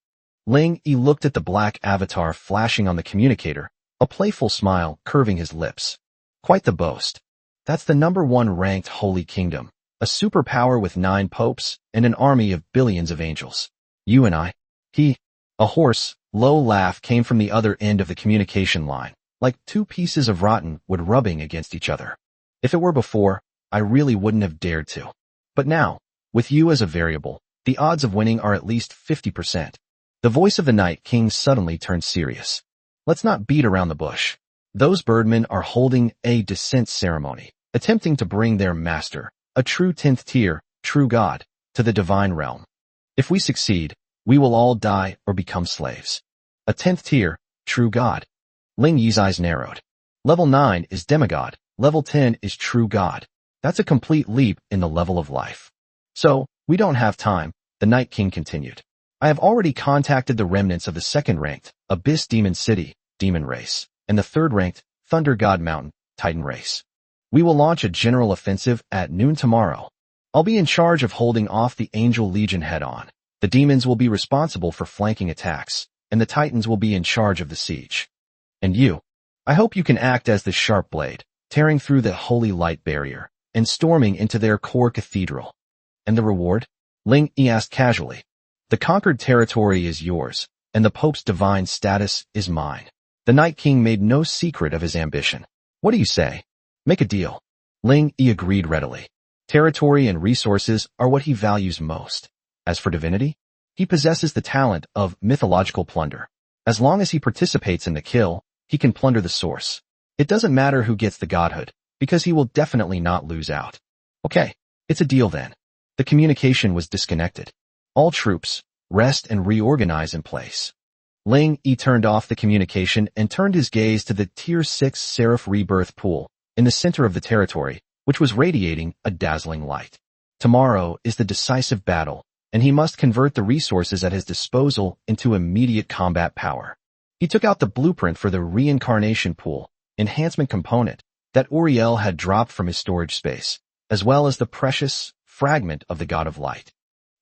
Ling Yi looked at the black avatar flashing on the communicator, a playful smile curving his lips. Quite the boast. That's the number 1 ranked Holy Kingdom, a superpower with 9 popes and an army of billions of angels. You and I. A hoarse, low laugh came from the other end of the communication line, like 2 pieces of rotten wood rubbing against each other. If it were before, I really wouldn't have dared to. But now, with you as a variable, the odds of winning are at least 50%. The voice of the Night King suddenly turned serious. Let's not beat around the bush. Those birdmen are holding a descent ceremony, attempting to bring their master, a true 10th tier, true god, to the divine realm. If we succeed, we will all die or become slaves. A 10th tier, true god. Ling Yi's eyes narrowed. Level 9 is demigod, level 10 is true god. That's a complete leap in the level of life. So, we don't have time, the Night King continued. I have already contacted the remnants of the 2nd-ranked Abyss Demon City, Demon Race, and the 3rd-ranked Thunder God Mountain, Titan Race. We will launch a general offensive at noon tomorrow. I'll be in charge of holding off the Angel Legion head-on. The demons will be responsible for flanking attacks, and the Titans will be in charge of the siege. And you? I hope you can act as the sharp blade, tearing through the holy light barrier, and storming into their core cathedral. And the reward? Ling Yi asked casually. The conquered territory is yours, and the Pope's divine status is mine. The Night King made no secret of his ambition. What do you say? Make a deal. Ling Yi agreed readily. Territory and resources are what he values most. As for divinity, he possesses the talent of mythological plunder. As long as he participates in the kill, he can plunder the source. It doesn't matter who gets the godhood, because he will definitely not lose out. Okay, it's a deal then. The communication was disconnected. All troops, rest and reorganize in place. Ling Yi turned off the communication and turned his gaze to the Tier 6 Seraph Rebirth Pool in the center of the territory, which was radiating a dazzling light. Tomorrow is the decisive battle, and he must convert the resources at his disposal into immediate combat power. He took out the blueprint for the reincarnation pool, enhancement component, that Uriel had dropped from his storage space, as well as the precious fragment of the God of Light.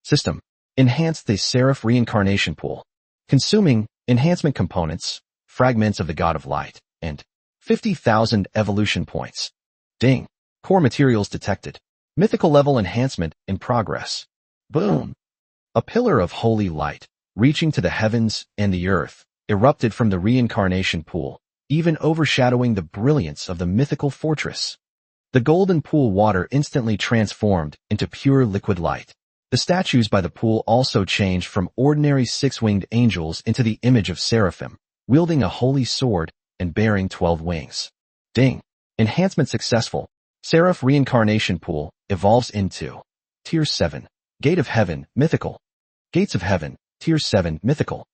System. Enhance the Seraph Reincarnation Pool, consuming enhancement components, fragments of the God of Light, and 50,000 evolution points. Ding. Core materials detected. Mythical level enhancement in progress. Boom. A pillar of holy light, reaching to the heavens and the earth, erupted from the reincarnation pool, even overshadowing the brilliance of the mythical fortress. The golden pool water instantly transformed into pure liquid light. The statues by the pool also changed from ordinary six-winged angels into the image of seraphim, wielding a holy sword and bearing 12 wings. Ding! Enhancement successful. Seraph Reincarnation Pool evolves into Tier 7. Gate of Heaven, Mythical. Gates of Heaven, Tier 7, Mythical.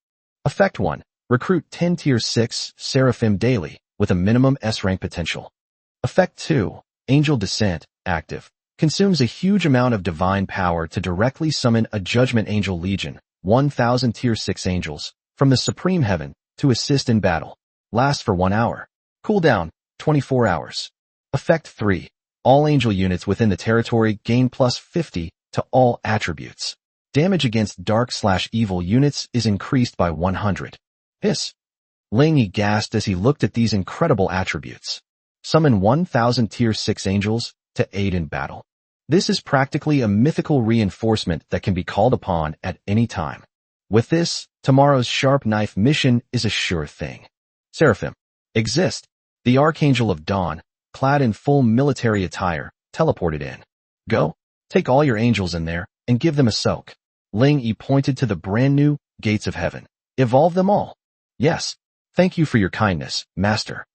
Effect 1. Recruit 10 Tier 6 Seraphim daily, with a minimum S-rank potential. Effect 2. Angel Descent, active. Consumes a huge amount of divine power to directly summon a Judgment Angel Legion, 1,000 Tier 6 angels, from the Supreme Heaven, to assist in battle. Lasts for 1 hour. Cooldown, 24 hours. Effect 3. All angel units within the territory gain plus 50 to all attributes. Damage against dark/evil units is increased by 100. Hiss. Ling Yi gasped as he looked at these incredible attributes. Summon 1,000 Tier 6 angels to aid in battle. This is practically a mythical reinforcement that can be called upon at any time. With this, tomorrow's sharp knife mission is a sure thing. Seraphim. Exist. The Archangel of Dawn, clad in full military attire, teleported in. Go. Take all your angels in there and give them a soak. Ling Yi pointed to the brand new gates of heaven. Evolve them all. Yes. Thank you for your kindness, Master.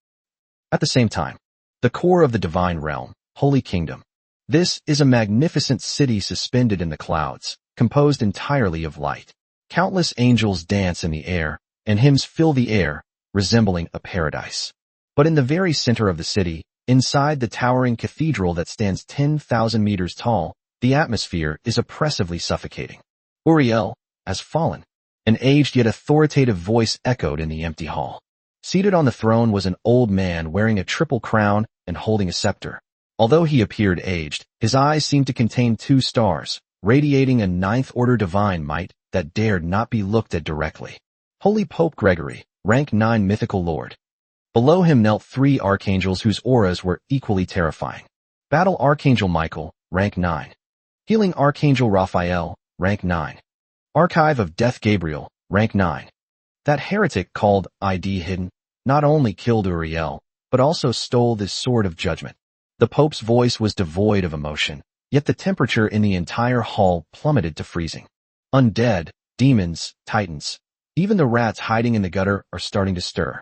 At the same time, the core of the divine realm, Holy Kingdom. This is a magnificent city suspended in the clouds, composed entirely of light. Countless angels dance in the air, and hymns fill the air, resembling a paradise. But in the very center of the city, inside the towering cathedral that stands 10,000 meters tall, the atmosphere is oppressively suffocating. Uriel has fallen. An aged yet authoritative voice echoed in the empty hall. Seated on the throne was an old man wearing a triple crown and holding a scepter. Although he appeared aged, his eyes seemed to contain 2 stars, radiating a ninth-order divine might that dared not be looked at directly. Holy Pope Gregory, rank 9 mythical lord. Below him knelt 3 archangels whose auras were equally terrifying. Battle Archangel Michael, rank 9. Healing Archangel Raphael, rank 9. Archive of Death Gabriel, rank 9. That heretic called ID Hidden not only killed Uriel, but also stole this sword of judgment. The Pope's voice was devoid of emotion, yet the temperature in the entire hall plummeted to freezing. Undead, demons, titans, even the rats hiding in the gutter are starting to stir.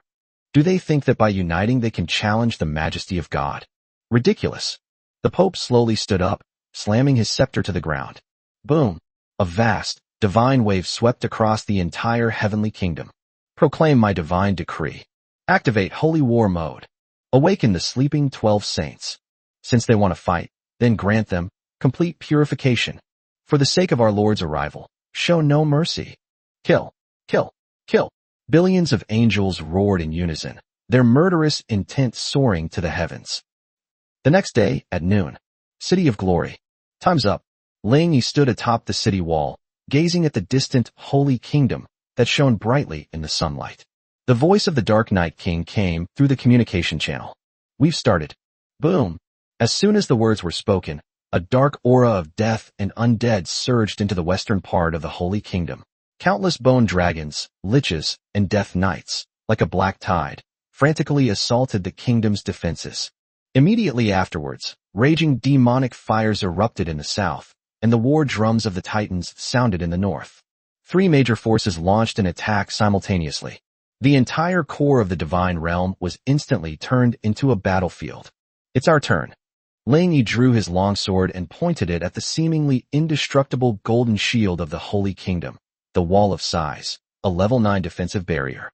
Do they think that by uniting they can challenge the majesty of God? Ridiculous. The Pope slowly stood up, slamming his scepter to the ground. Boom! A vast, divine wave swept across the entire heavenly kingdom. Proclaim my divine decree. Activate Holy War Mode. Awaken the sleeping 12 saints. Since they want to fight, then grant them complete purification. For the sake of our Lord's arrival, show no mercy. Kill, kill, kill. Billions of angels roared in unison, their murderous intent soaring to the heavens. The next day, at noon, City of Glory. Time's up. Ling Yi stood atop the city wall, gazing at the distant Holy Kingdom that shone brightly in the sunlight. The voice of the Dark Night King came through the communication channel. We've started. Boom. As soon as the words were spoken, a dark aura of death and undead surged into the western part of the Holy Kingdom. Countless bone dragons, liches, and death knights, like a black tide, frantically assaulted the kingdom's defenses. Immediately afterwards, raging demonic fires erupted in the south, and the war drums of the Titans sounded in the north. 3 major forces launched an attack simultaneously. The entire core of the divine realm was instantly turned into a battlefield. It's our turn. Ling Yi drew his longsword and pointed it at the seemingly indestructible golden shield of the Holy Kingdom, the Wall of Sighs, a level 9 defensive barrier.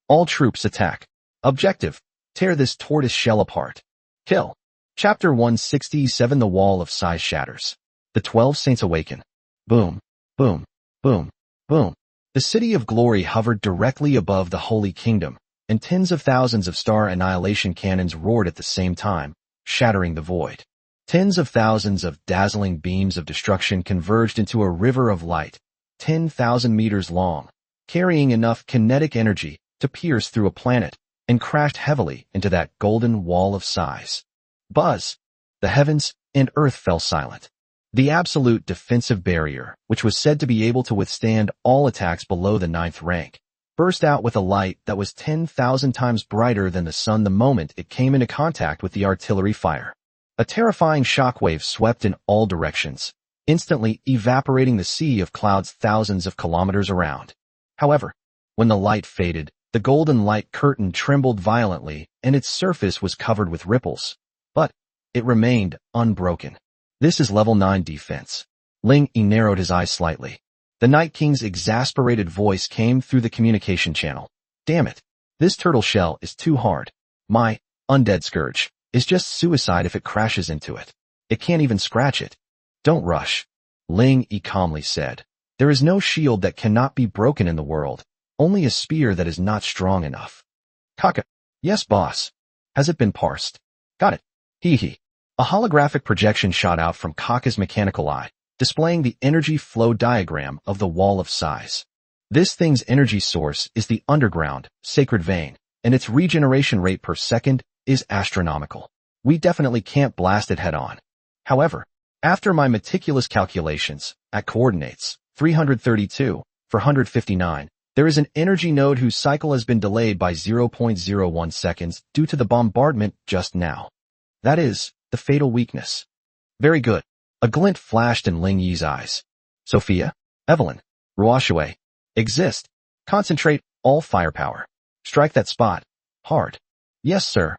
All troops attack. Objective: tear this tortoise shell apart. Kill. Chapter 167. The Wall of Sighs shatters. The 12 saints awaken. Boom, boom, boom, boom. The City of Glory hovered directly above the Holy Kingdom, and tens of thousands of star annihilation cannons roared at the same time, shattering the void. Tens of thousands of dazzling beams of destruction converged into a river of light, 10,000 meters long, carrying enough kinetic energy to pierce through a planet, and crashed heavily into that golden wall of sighs. Buzz! The heavens and earth fell silent. The absolute defensive barrier, which was said to be able to withstand all attacks below the 9th rank, burst out with a light that was 10,000 times brighter than the sun the moment it came into contact with the artillery fire. A terrifying shockwave swept in all directions, instantly evaporating the sea of clouds thousands of kilometers around. However, when the light faded, the golden light curtain trembled violently and its surface was covered with ripples. But it remained unbroken. This is level 9 defense. Ling Yi narrowed his eyes slightly. The Night King's exasperated voice came through the communication channel. Damn it. This turtle shell is too hard. My undead scourge is just suicide if it crashes into it. It can't even scratch it. Don't rush. Ling Yi calmly said. There is no shield that cannot be broken in the world. Only a spear that is not strong enough. Kaka. Yes, boss. Has it been parsed? Got it. Hee hee. A holographic projection shot out from Kaka's mechanical eye, displaying the energy flow diagram of the wall of size. This thing's energy source is the underground, sacred vein, and its regeneration rate per second is astronomical. We definitely can't blast it head on. However, after my meticulous calculations, at coordinates 332 for 159, there is an energy node whose cycle has been delayed by 0.01 seconds due to the bombardment just now. That is, the fatal weakness. Very good. A glint flashed in Ling Yi's eyes. Sophia, Evelyn, Ruoshue, exist. Concentrate all firepower. Strike that spot. Hard. Yes, sir.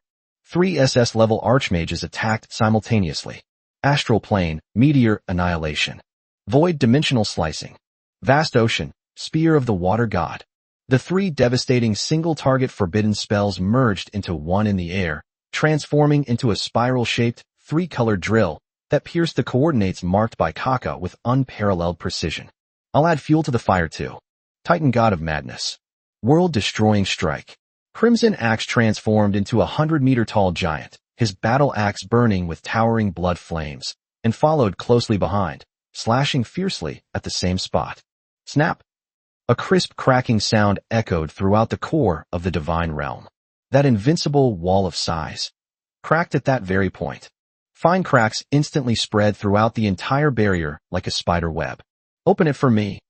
3 SS-level archmages attacked simultaneously. Astral plane, meteor annihilation. Void dimensional slicing. Vast ocean, spear of the water god. The 3 devastating single-target forbidden spells merged into one in the air, transforming into a spiral-shaped, 3-colored drill that pierced the coordinates marked by Kaka with unparalleled precision. I'll add fuel to the fire too. Titan god of madness. World-destroying strike. Crimson Axe transformed into a 100-meter-tall giant, his battle axe burning with towering blood flames, and followed closely behind, slashing fiercely at the same spot. Snap! A crisp cracking sound echoed throughout the core of the divine realm. That invincible wall of size cracked at that very point. Fine cracks instantly spread throughout the entire barrier like a spider web. Open it for me.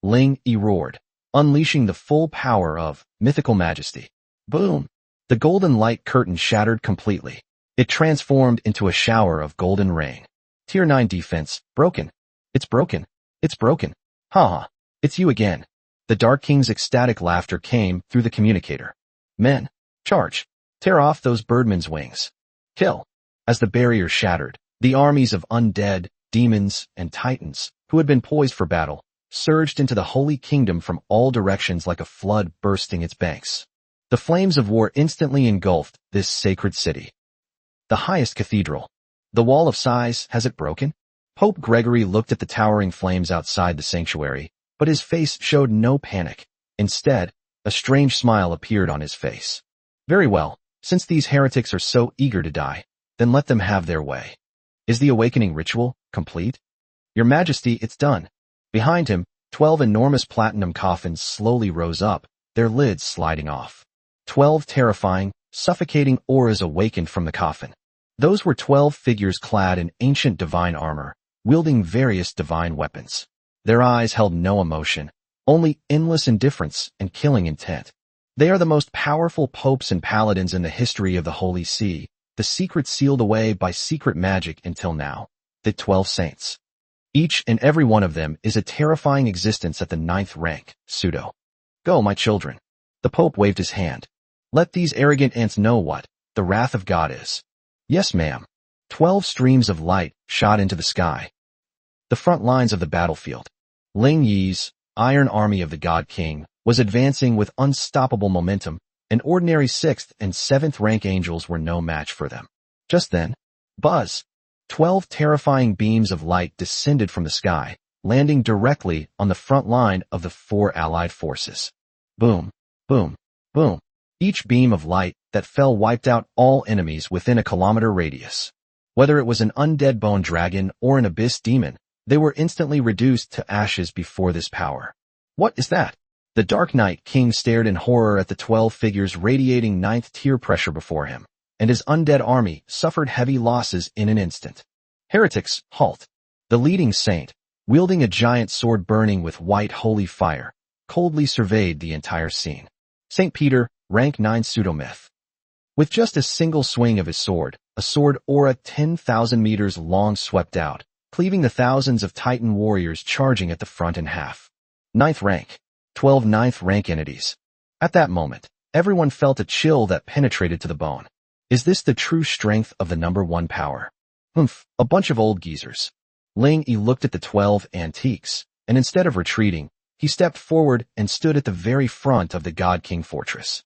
Ling Yi roared, unleashing the full power of mythical majesty. Boom! The golden light curtain shattered completely. It transformed into a shower of golden rain. Tier 9 defense, broken. It's broken. It's broken. Haha, it's you again. The Dark King's ecstatic laughter came through the communicator. Men, charge. Tear off those birdmen's wings. Kill. As the barrier shattered, the armies of undead, demons, and titans, who had been poised for battle, surged into the Holy Kingdom from all directions like a flood bursting its banks. The flames of war instantly engulfed this sacred city. The highest cathedral. The wall of size, has it broken? Pope Gregory looked at the towering flames outside the sanctuary, but his face showed no panic. Instead, a strange smile appeared on his face. Very well, since these heretics are so eager to die, then let them have their way. Is the awakening ritual complete? Your Majesty, it's done. Behind him, 12 enormous platinum coffins slowly rose up, their lids sliding off. 12 terrifying, suffocating auras awakened from the coffin. Those were 12 figures clad in ancient divine armor, wielding various divine weapons. Their eyes held no emotion, only endless indifference and killing intent. They are the most powerful popes and paladins in the history of the Holy See, the secret sealed away by secret magic until now. The 12 saints. Each and every one of them is a terrifying existence at the 9th rank, pseudo. Go, my children. The Pope waved his hand. Let these arrogant ants know what the wrath of God is. Yes, ma'am. 12 streams of light shot into the sky. The front lines of the battlefield. Ling Yi's Iron Army of the God King was advancing with unstoppable momentum, and ordinary 6th and 7th rank angels were no match for them. Just then, buzz! 12 terrifying beams of light descended from the sky, landing directly on the front line of the 4 allied forces. Boom, boom, boom. Each beam of light that fell wiped out all enemies within a kilometer radius. Whether it was an undead bone dragon or an abyss demon, they were instantly reduced to ashes before this power. What is that? The Dark Knight King stared in horror at the 12 figures radiating 9th tier pressure before him, and his undead army suffered heavy losses in an instant. Heretics, halt. The leading saint, wielding a giant sword burning with white holy fire, coldly surveyed the entire scene. St. Peter, rank 9 pseudomyth. With just a single swing of his sword, a sword aura 10,000 meters long swept out, cleaving the thousands of Titan warriors charging at the front in half. 9th rank. 12 ninth rank entities. At that moment, everyone felt a chill that penetrated to the bone. Is this the true strength of the number 1 power? A bunch of old geezers. Ling Yi looked at the 12 antiques, and instead of retreating, he stepped forward and stood at the very front of the God King fortress.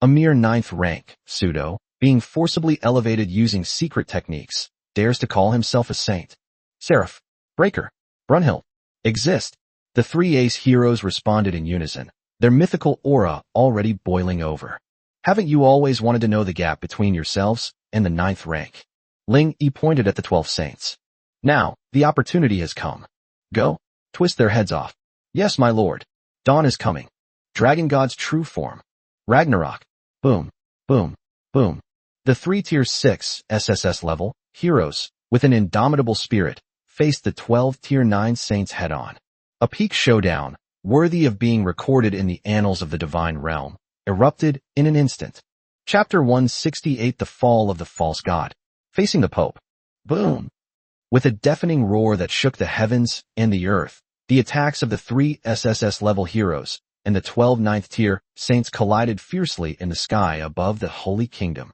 A mere 9th rank, pseudo, being forcibly elevated using secret techniques, dares to call himself a saint. Seraph, Breaker, Brunhild, exist. The 3 ace heroes responded in unison, their mythical aura already boiling over. Haven't you always wanted to know the gap between yourselves and the 9th rank? Ling Yi pointed at the 12 saints. Now, the opportunity has come. Go, twist their heads off. Yes, my lord. Dawn is coming. Dragon God's true form. Ragnarok. Boom, boom, boom. The 3 tier 6 SSS level heroes, with an indomitable spirit, faced the 12 tier 9 saints head-on. A peak showdown, worthy of being recorded in the annals of the divine realm, erupted in an instant. Chapter 168 The Fall of the False God. Facing the Pope. Boom! With a deafening roar that shook the heavens and the earth, the attacks of the 3 SSS level heroes and the 12 ninth tier saints collided fiercely in the sky above the Holy Kingdom.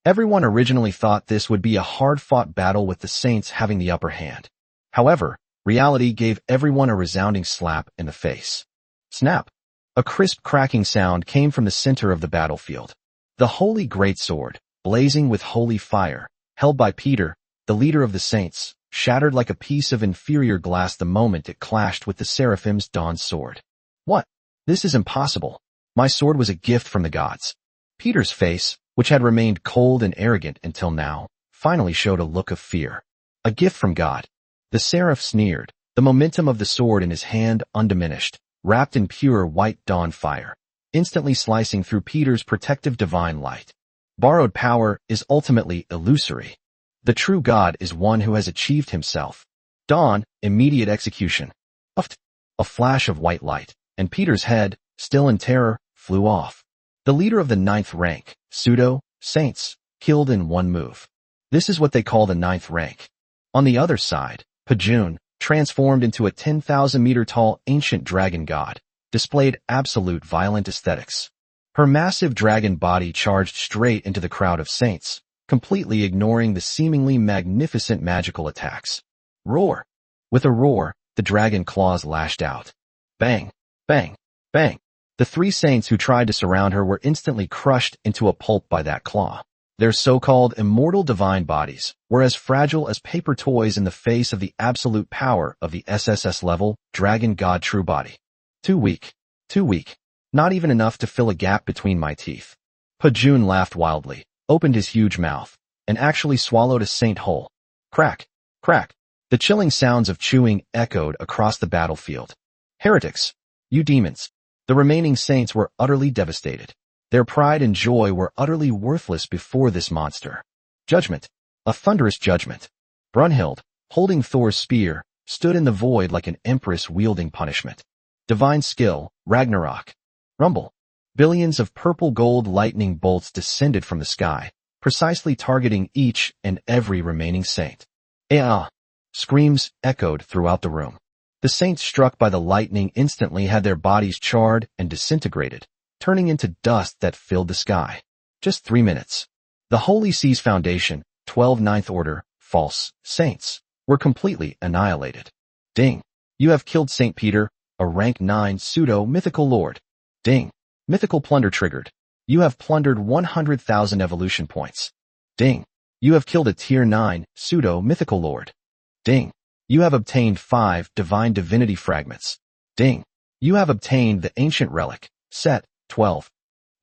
Everyone originally thought this would be a hard-fought battle with the saints having the upper hand. However, reality gave everyone a resounding slap in the face. Snap! A crisp cracking sound came from the center of the battlefield. The Holy Greatsword, blazing with holy fire, held by Peter, the leader of the saints, shattered like a piece of inferior glass the moment it clashed with the Seraphim's Dawn sword. What? This is impossible. My sword was a gift from the gods. Peter's face, which had remained cold and arrogant until now, finally showed a look of fear. A gift from God. The seraph sneered, the momentum of the sword in his hand undiminished, wrapped in pure white dawn fire, instantly slicing through Peter's protective divine light. Borrowed power is ultimately illusory. The true God is one who has achieved himself. Dawn, immediate execution. A flash of white light, and Peter's head, still in terror, flew off. The leader of the 9th rank, pseudo, saints, killed in one move. This is what they call the 9th rank. On the other side, Pajun, transformed into a 10,000-meter-tall ancient dragon god, displayed absolute violent aesthetics. Her massive dragon body charged straight into the crowd of saints, completely ignoring the seemingly magnificent magical attacks. Roar! With a roar, the dragon claws lashed out. Bang! Bang! Bang! The 3 saints who tried to surround her were instantly crushed into a pulp by that claw. Their so-called immortal divine bodies were as fragile as paper toys in the face of the absolute power of the SSS-level Dragon God True Body. Too weak. Too weak. Not even enough to fill a gap between my teeth. Pajun laughed wildly, opened his huge mouth, and actually swallowed a saint whole. Crack. Crack. The chilling sounds of chewing echoed across the battlefield. Heretics! You demons! The remaining saints were utterly devastated. Their pride and joy were utterly worthless before this monster. Judgment. A thunderous judgment. Brunhild, holding Thor's spear, stood in the void like an empress wielding punishment. Divine skill, Ragnarok. Rumble. Billions of purple gold lightning bolts descended from the sky, precisely targeting each and every remaining saint. Ah! Screams echoed throughout the room. The saints struck by the lightning instantly had their bodies charred and disintegrated, turning into dust that filled the sky. Just 3 minutes. The Holy Sea's Foundation, 12 Ninth Order, false, saints, were completely annihilated. Ding. You have killed St. Peter, a rank 9 pseudo-mythical lord. Ding. Mythical plunder triggered. You have plundered 100,000 evolution points. Ding. You have killed a tier 9 pseudo-mythical lord. Ding. You have obtained 5 divine divinity fragments. Ding. You have obtained the ancient relic, set 12.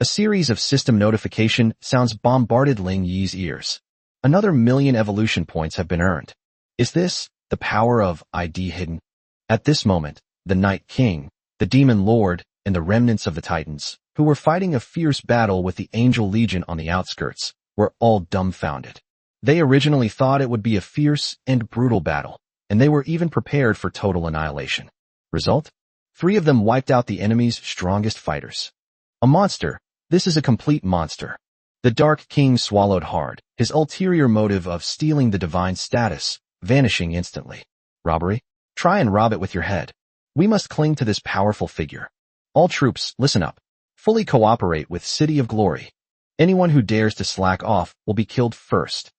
A series of system notification sounds bombarded Ling Yi's ears. Another 1,000,000 evolution points have been earned. Is this the power of ID hidden? At this moment, the Night King, the Demon Lord, and the remnants of the Titans, who were fighting a fierce battle with the Angel Legion on the outskirts, were all dumbfounded. They originally thought it would be a fierce and brutal battle, and they were even prepared for total annihilation. Result? 3 of them wiped out the enemy's strongest fighters. A monster. This is a complete monster. The Dark King swallowed hard, his ulterior motive of stealing the divine status, vanishing instantly. Robbery? Try and rob it with your head. We must cling to this powerful figure. All troops, listen up. Fully cooperate with City of Glory. Anyone who dares to slack off will be killed first.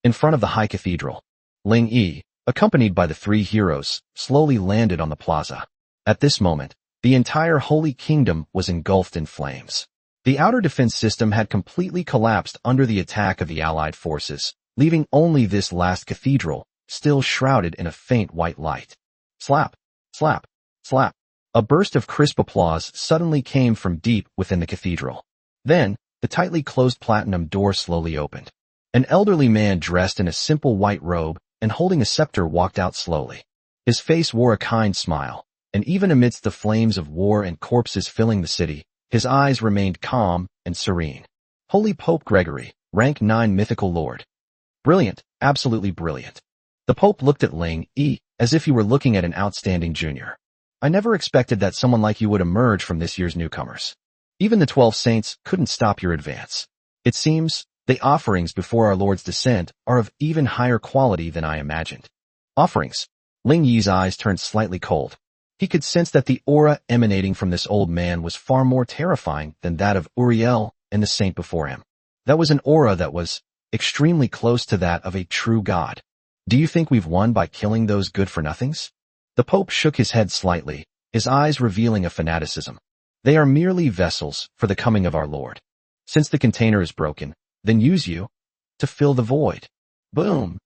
In front of the High Cathedral, Ling Yi, accompanied by the 3 heroes, slowly landed on the plaza. At this moment, the entire Holy Kingdom was engulfed in flames. The outer defense system had completely collapsed under the attack of the Allied forces, leaving only this last cathedral, still shrouded in a faint white light. Slap, slap, slap. A burst of crisp applause suddenly came from deep within the cathedral. Then, the tightly closed platinum door slowly opened. An elderly man dressed in a simple white robe and holding a scepter walked out slowly. His face wore a kind smile, and even amidst the flames of war and corpses filling the city, his eyes remained calm and serene. Holy Pope Gregory, rank 9 mythical lord. Brilliant, absolutely brilliant. The Pope looked at Ling Yi as if he were looking at an outstanding junior. I never expected that someone like you would emerge from this year's newcomers. Even the 12 saints couldn't stop your advance. It seems the offerings before our Lord's descent are of even higher quality than I imagined. Offerings? Ling Yi's eyes turned slightly cold. He could sense that the aura emanating from this old man was far more terrifying than that of Uriel and the saint before him. That was an aura that was extremely close to that of a true god. Do you think we've won by killing those good-for-nothings? The Pope shook his head slightly, his eyes revealing a fanaticism. They are merely vessels for the coming of our Lord. Since the container is broken, then use you to fill the void. Boom!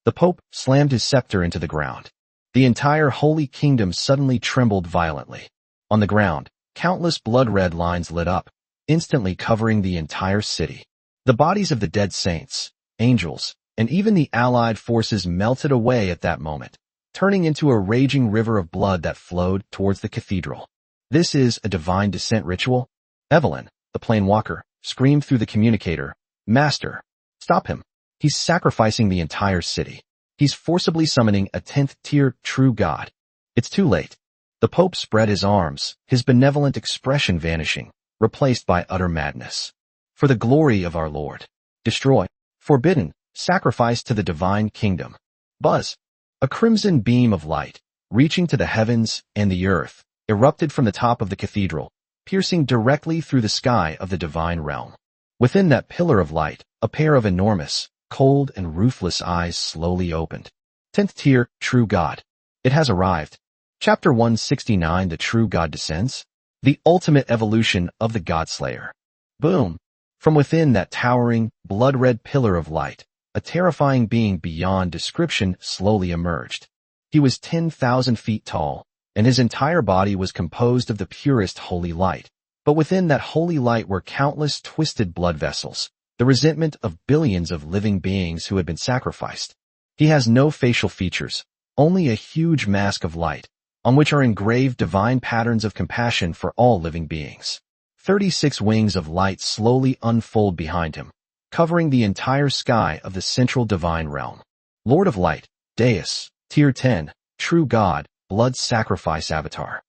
The Pope slammed his scepter into the ground. The entire Holy Kingdom suddenly trembled violently. On the ground, countless blood-red lines lit up, instantly covering the entire city. The bodies of the dead saints, angels, and even the allied forces melted away at that moment, turning into a raging river of blood that flowed towards the cathedral. This is a divine descent ritual? Evelyn, the planewalker, screamed through the communicator, Master, stop him. He's sacrificing the entire city. He's forcibly summoning a 10th-tier true god. It's too late. The Pope spread his arms, his benevolent expression vanishing, replaced by utter madness. For the glory of our Lord. Destroy. Forbidden. Sacrifice to the divine kingdom. Buzz. A crimson beam of light, reaching to the heavens and the earth, erupted from the top of the cathedral, piercing directly through the sky of the divine realm. Within that pillar of light, a pair of enormous, cold and ruthless eyes slowly opened. 10th tier, true God. It has arrived. Chapter 169, The True God Descends. The ultimate evolution of the Godslayer. Boom! From within that towering, blood-red pillar of light, a terrifying being beyond description slowly emerged. He was 10,000 feet tall, and his entire body was composed of the purest holy light. But within that holy light were countless twisted blood vessels, the resentment of billions of living beings who had been sacrificed. He has no facial features, only a huge mask of light, on which are engraved divine patterns of compassion for all living beings. 36 wings of light slowly unfold behind him, covering the entire sky of the central divine realm. Lord of Light, Deus, Tier 10, True God, Blood Sacrifice Avatar.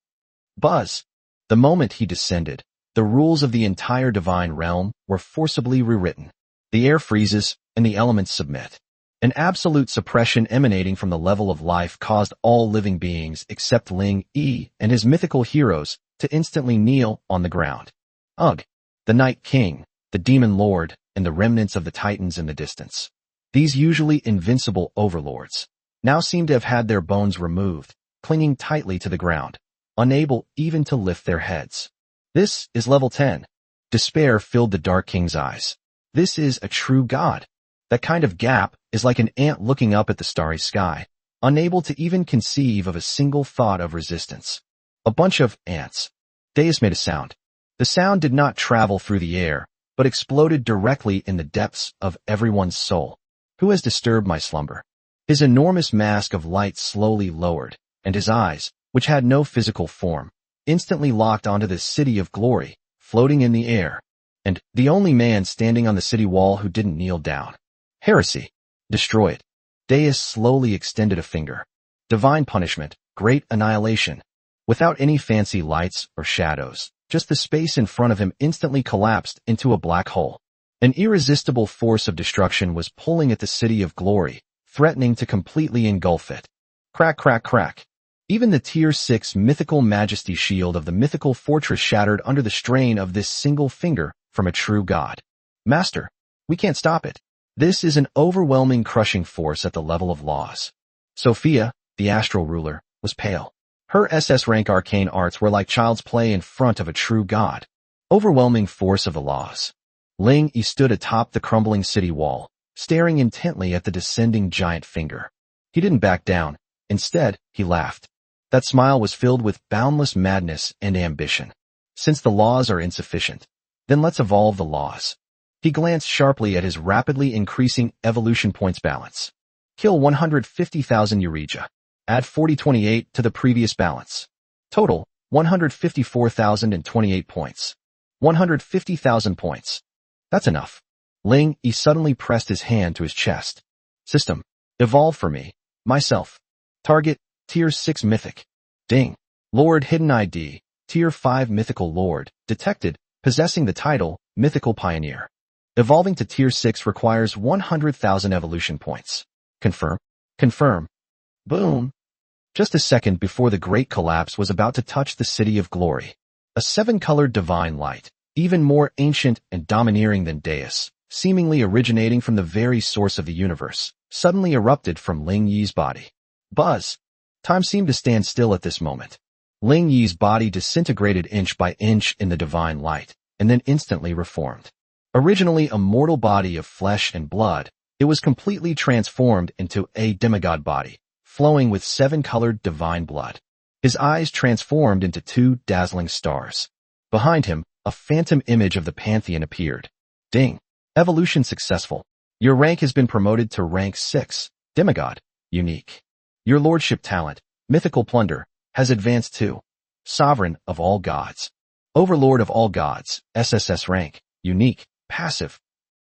Buzz. The moment he descended, the rules of the entire divine realm were forcibly rewritten. The air freezes, and the elements submit. An absolute suppression emanating from the level of life caused all living beings except Ling Yi and his mythical heroes to instantly kneel on the ground. Ugh! The Night King, the Demon Lord, and the remnants of the Titans in the distance. These usually invincible overlords now seem to have had their bones removed, clinging tightly to the ground, unable even to lift their heads. This is level 10. Despair filled the Dark King's eyes. This is a true god. That kind of gap is like an ant looking up at the starry sky, unable to even conceive of a single thought of resistance. A bunch of ants. Deus made a sound. The sound did not travel through the air, but exploded directly in the depths of everyone's soul. Who has disturbed my slumber? His enormous mask of light slowly lowered, and his eyes, which had no physical form, instantly locked onto the city of glory, floating in the air, and the only man standing on the city wall who didn't kneel down. Heresy. Destroy it. Deus slowly extended a finger. Divine punishment, great annihilation. Without any fancy lights or shadows, just the space in front of him instantly collapsed into a black hole. An irresistible force of destruction was pulling at the city of glory, threatening to completely engulf it. Crack, crack, crack. Even the Tier 6 mythical majesty shield of the mythical fortress shattered under the strain of this single finger from a true god. Master, we can't stop it. This is an overwhelming crushing force at the level of laws. Sophia, the astral ruler, was pale. Her SS rank arcane arts were like child's play in front of a true god. Overwhelming force of the laws. Ling Yi stood atop the crumbling city wall, staring intently at the descending giant finger. He didn't back down. Instead, he laughed. That smile was filled with boundless madness and ambition. Since the laws are insufficient, then let's evolve the laws. He glanced sharply at his rapidly increasing evolution points balance. Kill 150,000 Eureka. Add 4028 to the previous balance. Total, 154,028 points. 150,000 points. That's enough. Ling Yi suddenly pressed his hand to his chest. System, evolve for me. Myself. Target, Tier 6 Mythic. Ding. Lord Hidden ID, Tier 5 Mythical Lord, detected, possessing the title, Mythical Pioneer. Evolving to Tier 6 requires 100,000 evolution points. Confirm. Confirm. Boom. Just a second before the great collapse was about to touch the city of glory. A seven-colored divine light, even more ancient and domineering than Deus, seemingly originating from the very source of the universe, suddenly erupted from Ling Yi's body. Buzz. Time seemed to stand still at this moment. Ling Yi's body disintegrated inch by inch in the divine light, and then instantly reformed. Originally a mortal body of flesh and blood, it was completely transformed into a demigod body, flowing with seven-colored divine blood. His eyes transformed into two dazzling stars. Behind him, a phantom image of the Pantheon appeared. Ding. Evolution successful. Your rank has been promoted to rank 6, demigod, unique. Your lordship talent, mythical plunder, has advanced to sovereign of all gods. Overlord of all gods, SSS rank, unique, passive.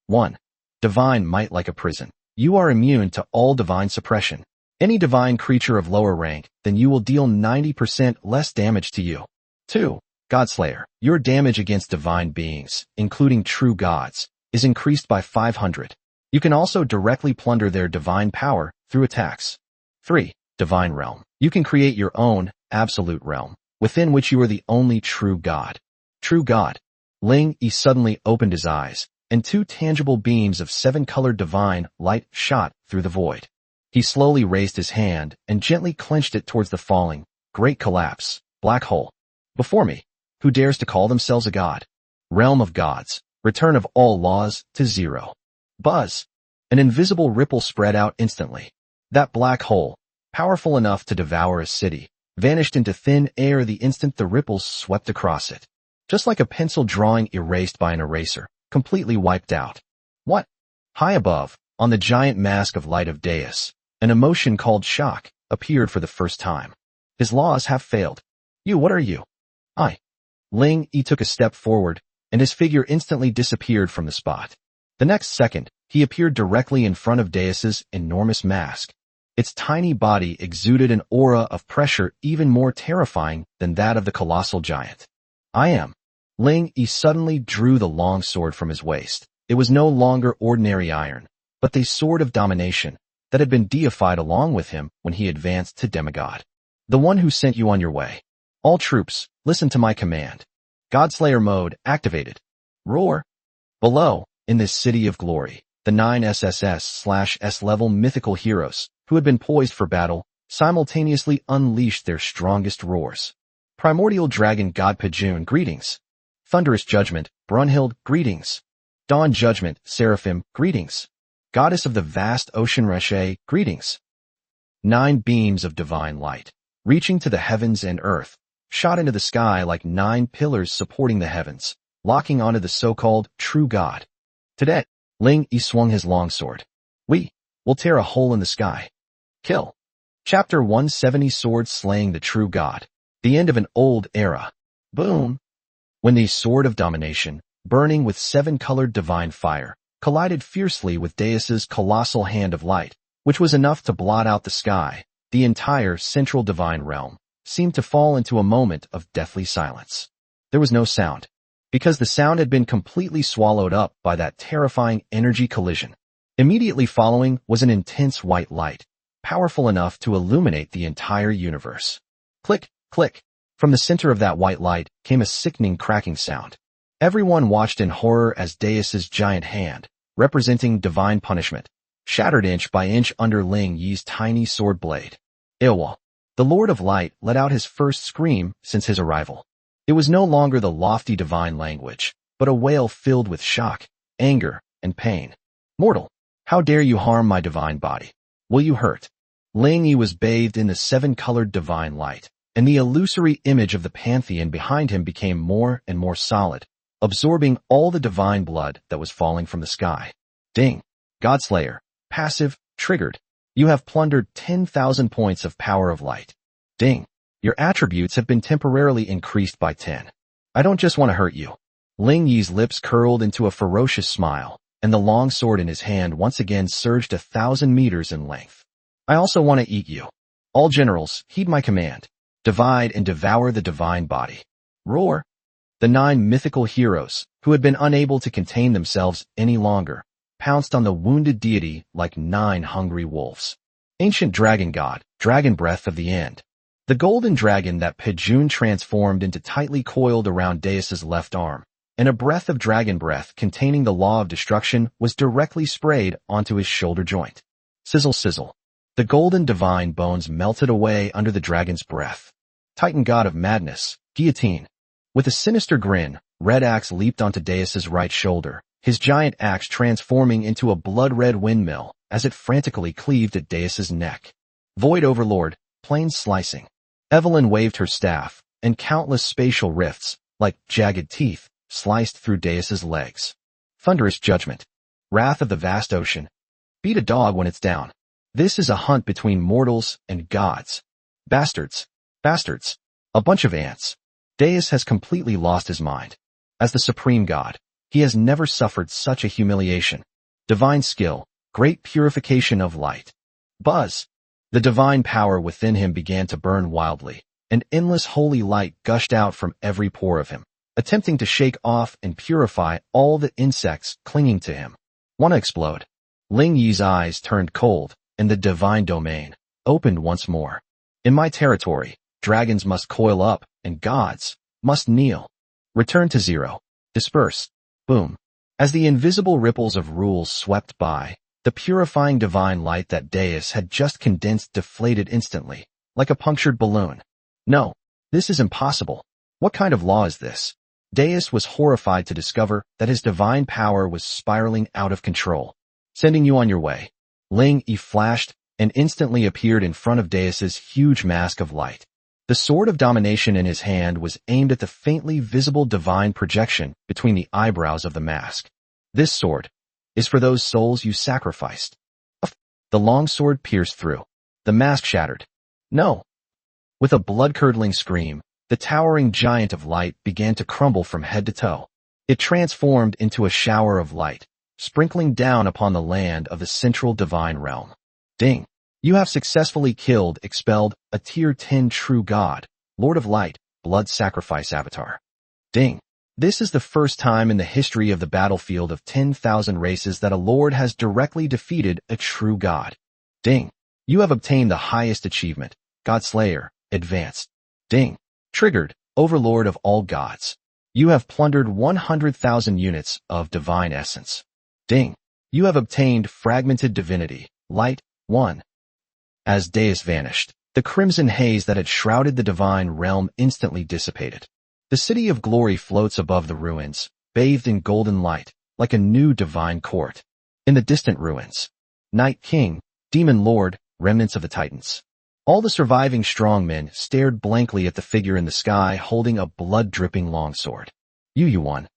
1. Divine might like a prison. You are immune to all divine suppression. Any divine creature of lower rank, then you will deal 90% less damage to you. 2. Godslayer. Your damage against divine beings, including true gods, is increased by 500. You can also directly plunder their divine power through attacks. 3. Divine realm. You can create your own, absolute realm, within which you are the only true god. True god. Ling Yi suddenly opened his eyes, and two tangible beams of seven-colored divine light shot through the void. He slowly raised his hand and gently clenched it towards the falling, great collapse, black hole. Before me, who dares to call themselves a god? Realm of gods, return of all laws to zero. Buzz. An invisible ripple spread out instantly. That black hole, powerful enough to devour a city, vanished into thin air the instant the ripples swept across it. Just like a pencil drawing erased by an eraser, completely wiped out. What? High above, on the giant mask of light of Deus, an emotion called shock appeared for the first time. His laws have failed. You, what are you? I. Ling Yi took a step forward, and his figure instantly disappeared from the spot. The next second, he appeared directly in front of Deus's enormous mask. Its tiny body exuded an aura of pressure even more terrifying than that of the colossal giant. I am. Ling Yi suddenly drew the long sword from his waist. It was no longer ordinary iron, but the sword of domination that had been deified along with him when he advanced to demigod. The one who sent you on your way. All troops, listen to my command. Godslayer mode activated. Roar. Below, in this city of glory, the 9 SSS/S level mythical heroes, who had been poised for battle, simultaneously unleashed their strongest roars. Primordial Dragon God Pajun, greetings. Thunderous Judgment, Brunhild, greetings. Dawn Judgment, Seraphim, greetings. Goddess of the vast ocean Reshe, greetings. 9 beams of divine light, reaching to the heavens and earth, shot into the sky like 9 pillars supporting the heavens, locking onto the so-called true god. Today, Ling Yi swung his longsword. We will tear a hole in the sky. Kill. Chapter 170, Sword Slaying the True God. The end of an old era. Boom. When the sword of domination, burning with 7-colored divine fire, collided fiercely with Deus's colossal hand of light, which was enough to blot out the sky, the entire central divine realm, seemed to fall into a moment of deathly silence. There was no sound, because the sound had been completely swallowed up by that terrifying energy collision. Immediately following was an intense white light, powerful enough to illuminate the entire universe. Click, click. From the center of that white light came a sickening cracking sound. Everyone watched in horror as Deus's giant hand, representing divine punishment, shattered inch by inch under Ling Yi's tiny sword blade. Ilwa, the Lord of Light, let out his first scream since his arrival. It was no longer the lofty divine language, but a wail filled with shock, anger, and pain. Mortal, how dare you harm my divine body? Will you hurt? Ling Yi was bathed in the seven-colored divine light, and the illusory image of the pantheon behind him became more and more solid, absorbing all the divine blood that was falling from the sky. Ding. Godslayer. Passive. Triggered. You have plundered 10,000 points of power of light. Ding. Your attributes have been temporarily increased by 10. I don't just want to hurt you. Ling Yi's lips curled into a ferocious smile, and the long sword in his hand once again surged 1,000 meters in length. I also want to eat you. All generals, heed my command. Divide and devour the divine body. Roar. The 9 mythical heroes, who had been unable to contain themselves any longer, pounced on the wounded deity like 9 hungry wolves. Ancient dragon god, dragon breath of the end. The golden dragon that Pejun transformed into tightly coiled around Deus's left arm, and a breath of dragon breath containing the law of destruction was directly sprayed onto his shoulder joint. Sizzle sizzle. The golden divine bones melted away under the dragon's breath. Titan god of madness, guillotine. With a sinister grin, Red Axe leaped onto Deus's right shoulder, his giant axe transforming into a blood-red windmill as it frantically cleaved at Deus's neck. Void Overlord, plane slicing. Evelyn waved her staff, and countless spatial rifts, like jagged teeth, sliced through Deus's legs. Thunderous Judgment. Wrath of the vast ocean. Beat a dog when it's down. This is a hunt between mortals and gods. Bastards. Bastards. A bunch of ants. Deus has completely lost his mind. As the supreme god, he has never suffered such a humiliation. Divine skill, great purification of light. Buzz. The divine power within him began to burn wildly, and endless holy light gushed out from every pore of him, attempting to shake off and purify all the insects clinging to him. Wanna explode? Ling Yi's eyes turned cold, and the divine domain opened once more. In my territory, dragons must coil up, and gods must kneel. Return to zero. Disperse. Boom. As the invisible ripples of rules swept by, the purifying divine light that Deus had just condensed deflated instantly, like a punctured balloon. No, this is impossible. What kind of law is this? Deus was horrified to discover that his divine power was spiraling out of control. Sending you on your way. Ling Yi flashed and instantly appeared in front of Deus's huge mask of light. The sword of domination in his hand was aimed at the faintly visible divine projection between the eyebrows of the mask. This sword is for those souls you sacrificed. The long sword pierced through. The mask shattered. No. With a blood-curdling scream, the towering giant of light began to crumble from head to toe. It transformed into a shower of light, sprinkling down upon the land of the central divine realm. Ding. You have successfully expelled a Tier 10 true god, Lord of Light, blood sacrifice avatar. Ding. This is the first time in the history of the battlefield of 10,000 races that a lord has directly defeated a true god. Ding. You have obtained the highest achievement, God Slayer, Advanced. Ding. Triggered, Overlord of all gods. You have plundered 100,000 units of divine essence. Ding. You have obtained Fragmented Divinity, Light, 1. As Deus vanished, the crimson haze that had shrouded the divine realm instantly dissipated. The city of glory floats above the ruins, bathed in golden light, like a new divine court. In the distant ruins, Night King, Demon Lord, remnants of the Titans. All the surviving strongmen stared blankly at the figure in the sky holding a blood-dripping longsword. Yuan,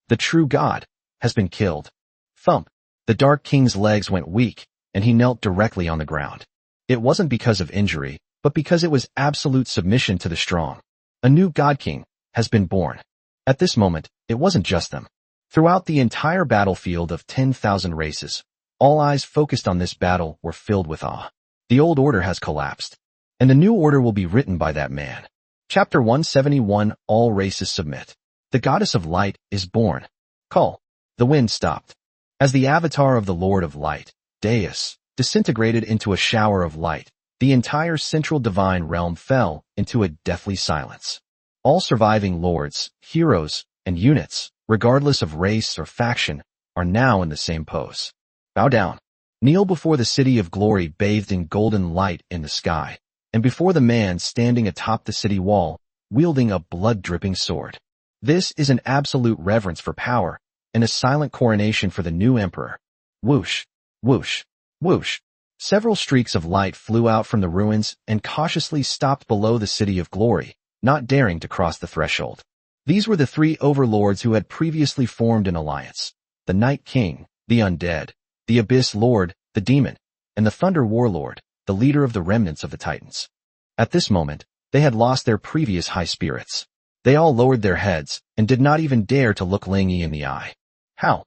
the true god, has been killed. Thump. The Dark King's legs went weak, and he knelt directly on the ground. It wasn't because of injury, but because it was absolute submission to the strong. A new God King has been born. At this moment, it wasn't just them. Throughout the entire battlefield of 10,000 races, all eyes focused on this battle were filled with awe. The old order has collapsed. and the new order will be written by that man. Chapter 171, All Races Submit. The goddess of light is born. Call. The wind stopped. As the avatar of the Lord of Light, Deus, disintegrated into a shower of light, the entire central divine realm fell into a deathly silence. All surviving lords, heroes, and units, regardless of race or faction, are now in the same pose. Bow down. Kneel before the city of glory bathed in golden light in the sky, and before the man standing atop the city wall, wielding a blood-dripping sword. This is an absolute reverence for power, and a silent coronation for the new emperor. Whoosh, whoosh, whoosh. Several streaks of light flew out from the ruins and cautiously stopped below the city of glory, not daring to cross the threshold. These were the three overlords who had previously formed an alliance: the Night King, the Undead, the Abyss Lord, the Demon, and the Thunder Warlord, the leader of the remnants of the Titans. At this moment, they had lost their previous high spirits. They all lowered their heads and did not even dare to look Ling Yi in the eye. How?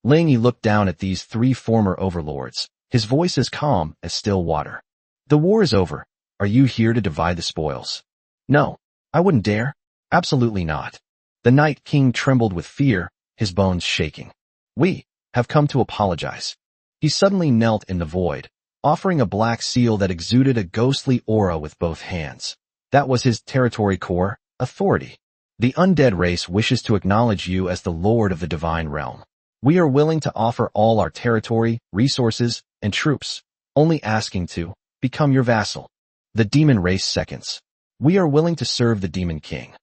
Ling Yi looked down at these three former overlords, his voice as calm as still water. The war is over. Are you here to divide the spoils? No, I wouldn't dare. Absolutely not. The Night King trembled with fear, his bones shaking. We have come to apologize. He suddenly knelt in the void, offering a black seal that exuded a ghostly aura with both hands. That was his territory core, authority. The undead race wishes to acknowledge you as the Lord of the Divine Realm. We are willing to offer all our territory, resources, and troops, only asking to become your vassal. The demon race seconds. We are willing to serve the Demon King.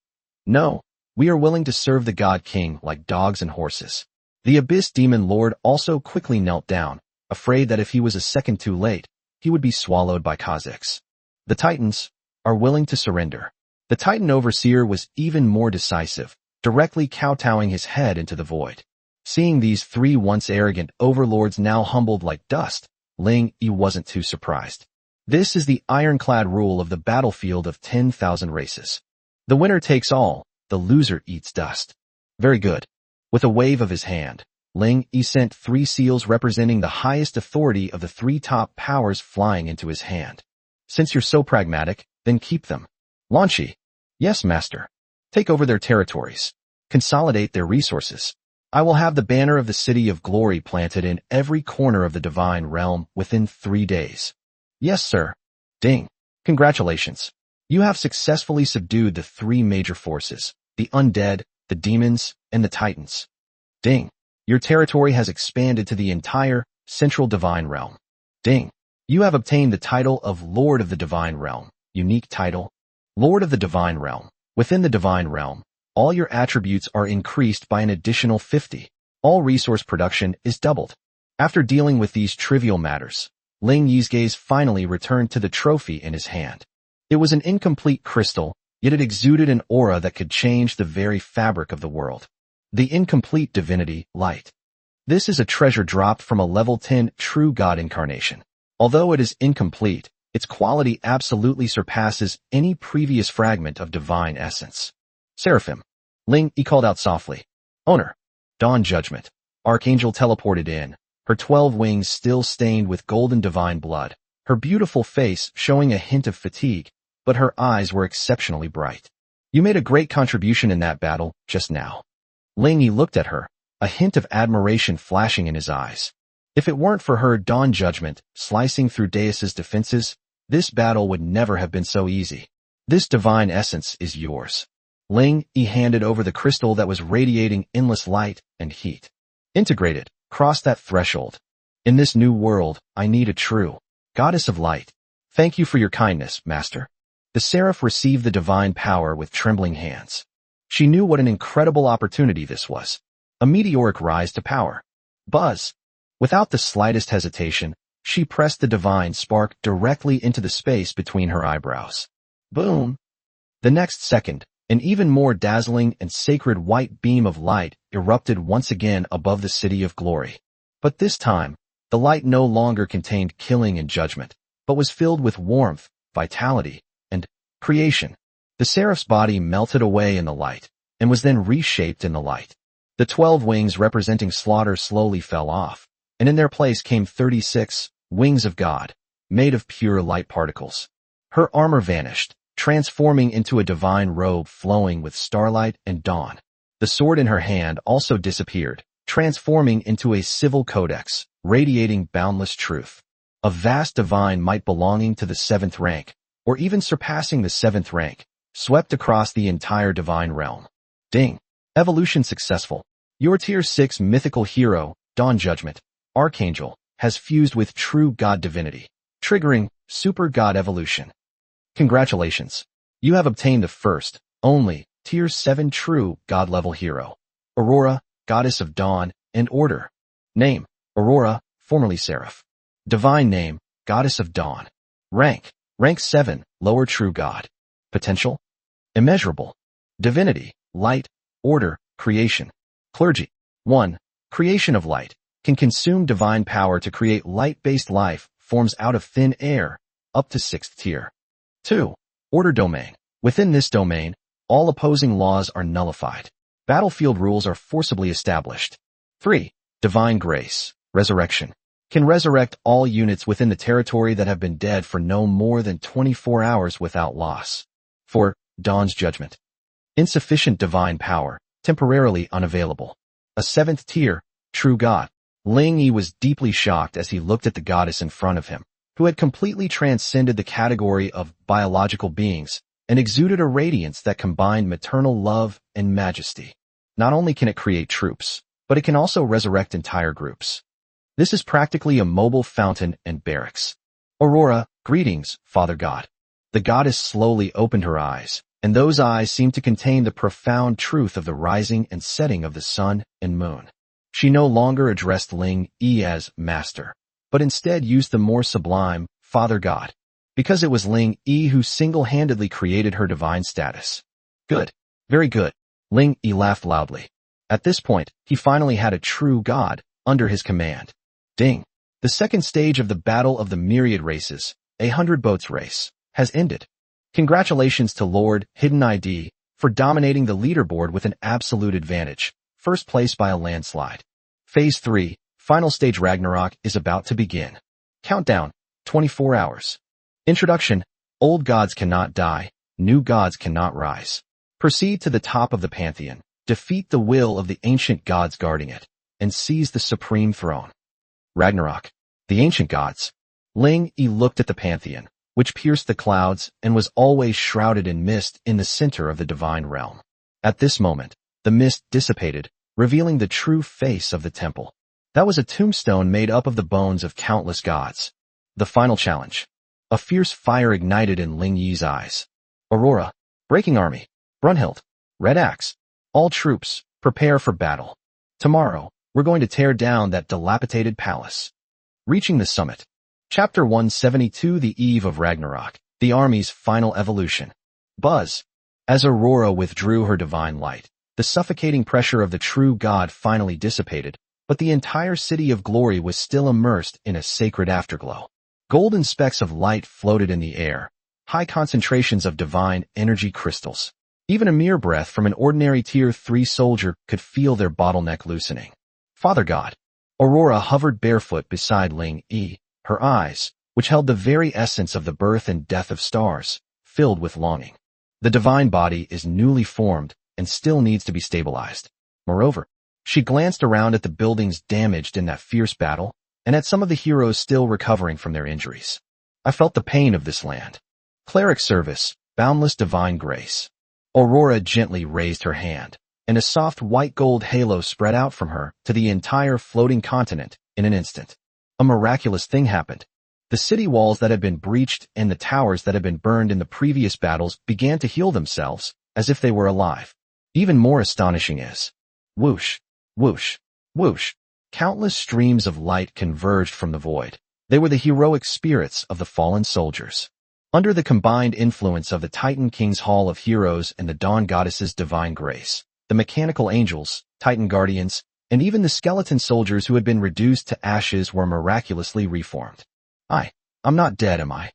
No, we are willing to serve the God King like dogs and horses. The Abyss Demon Lord also quickly knelt down, afraid that if he was a second too late, he would be swallowed by Kha'Zix. The Titans are willing to surrender. The Titan Overseer was even more decisive, directly kowtowing his head into the void. Seeing these three once arrogant overlords now humbled like dust, Ling Yi wasn't too surprised. This is the ironclad rule of the battlefield of 10,000 races. The winner takes all, the loser eats dust. Very good. With a wave of his hand, Ling Yi sent three seals representing the highest authority of the three top powers flying into his hand. Since you're so pragmatic, then keep them. Lan Shi. Yes, master. Take over their territories. Consolidate their resources. I will have the banner of the City of Glory planted in every corner of the Divine Realm within 3 days. Yes, sir. Ding. Congratulations. You have successfully subdued the three major forces, the undead, the demons, and the titans. Ding. Your territory has expanded to the entire central Divine Realm. Ding. You have obtained the title of Lord of the Divine Realm. Unique title. Lord of the Divine Realm. Within the Divine Realm, all your attributes are increased by an additional 50. All resource production is doubled. After dealing with these trivial matters, Ling Yi's gaze finally returned to the trophy in his hand. It was an incomplete crystal, yet it exuded an aura that could change the very fabric of the world. The incomplete divinity, light. This is a treasure dropped from a level 10 true God incarnation. Although it is incomplete, its quality absolutely surpasses any previous fragment of divine essence. Seraphim. Ling Yi called out softly. Owner. Dawn Judgment. Archangel teleported in, her 12 wings still stained with golden divine blood, her beautiful face showing a hint of fatigue, but her eyes were exceptionally bright. You made a great contribution in that battle just now. Ling Yi looked at her, a hint of admiration flashing in his eyes. If it weren't for her Dawn Judgment slicing through Deus's defenses, this battle would never have been so easy. This divine essence is yours. Ling Yi handed over the crystal that was radiating endless light and heat. Integrated, cross that threshold. In this new world, I need a true goddess of light. Thank you for your kindness, master. The seraph received the divine power with trembling hands. She knew what an incredible opportunity this was. A meteoric rise to power. Buzz. Without the slightest hesitation, she pressed the divine spark directly into the space between her eyebrows. Boom! The next second, an even more dazzling and sacred white beam of light erupted once again above the City of Glory. But this time, the light no longer contained killing and judgment, but was filled with warmth, vitality, and creation. The seraph's body melted away in the light, and was then reshaped in the light. The 12 wings representing slaughter slowly fell off, and in their place came 36 wings of God, made of pure light particles. Her armor vanished, transforming into a divine robe flowing with starlight and dawn. The sword in her hand also disappeared, transforming into a civil codex, radiating boundless truth. A vast divine might belonging to the 7th rank, or even surpassing the 7th rank, swept across the entire divine realm. Ding! Evolution successful. Your Tier 6 mythical hero, Dawn Judgment, Archangel, has fused with true god divinity, triggering Super God Evolution. Congratulations! You have obtained the first, only, Tier 7 true God-level hero. Aurora, Goddess of Dawn and Order. Name, Aurora, formerly Seraph. Divine name, Goddess of Dawn. Rank, Rank 7, lower true god. Potential, immeasurable. Divinity, light, order, creation. Clergy. 1. Creation of light. Can consume divine power to create light-based life, forms out of thin air, up to 6th tier. 2. Order domain. Within this domain, all opposing laws are nullified. Battlefield rules are forcibly established. 3. Divine grace. Resurrection. Can resurrect all units within the territory that have been dead for no more than 24 hours without loss. 4. Dawn's judgment. Insufficient divine power, temporarily unavailable. A 7th tier, true god. Ling Yi was deeply shocked as he looked at the goddess in front of him, who had completely transcended the category of biological beings and exuded a radiance that combined maternal love and majesty. Not only can it create troops, but it can also resurrect entire groups. This is practically a mobile fountain and barracks. Aurora, greetings, Father God. The goddess slowly opened her eyes, and those eyes seemed to contain the profound truth of the rising and setting of the sun and moon. She no longer addressed Ling Yi as master, but instead used the more sublime, Father God, because it was Ling Yi who single-handedly created her divine status. Good. Very good. Ling Yi laughed loudly. At this point, he finally had a true god under his command. Ding. The second stage of the Battle of the Myriad Races, 100 Boats Race, has ended. Congratulations to Lord Hidden ID for dominating the leaderboard with an absolute advantage, first place by a landslide. Phase 3, Final Stage Ragnarok is about to begin. Countdown, 24 hours. Introduction, old gods cannot die, new gods cannot rise. Proceed to the top of the pantheon, defeat the will of the ancient gods guarding it, and seize the supreme throne. Ragnarok. The ancient gods. Ling Yi looked at the pantheon, which pierced the clouds and was always shrouded in mist in the center of the divine realm. At this moment, the mist dissipated, revealing the true face of the temple. That was a tombstone made up of the bones of countless gods. The final challenge. A fierce fire ignited in Ling Yi's eyes. Aurora. Breaking Army. Brunhild. Red Axe. All troops, prepare for battle. Tomorrow, we're going to tear down that dilapidated palace. Reaching the summit. Chapter 172 The Eve of Ragnarok, the army's final evolution. Buzz. As Aurora withdrew her divine light, the suffocating pressure of the true god finally dissipated, but the entire city of glory was still immersed in a sacred afterglow. Golden specks of light floated in the air, high concentrations of divine energy crystals. Even a mere breath from an ordinary Tier 3 soldier could feel their bottleneck loosening. Father God. Aurora hovered barefoot beside Ling Yi, her eyes, which held the very essence of the birth and death of stars, filled with longing. The divine body is newly formed and still needs to be stabilized. Moreover, she glanced around at the buildings damaged in that fierce battle, and at some of the heroes still recovering from their injuries. I felt the pain of this land. Cleric service, boundless divine grace. Aurora gently raised her hand, and a soft white gold halo spread out from her to the entire floating continent in an instant. A miraculous thing happened. The city walls that had been breached and the towers that had been burned in the previous battles began to heal themselves, as if they were alive. Even more astonishing is, whoosh, whoosh, whoosh. Countless streams of light converged from the void. They were the heroic spirits of the fallen soldiers. Under the combined influence of the Titan King's Hall of Heroes and the Dawn Goddess's divine grace, the mechanical angels, Titan Guardians, and even the skeleton soldiers who had been reduced to ashes were miraculously reformed. I'm not dead, am I?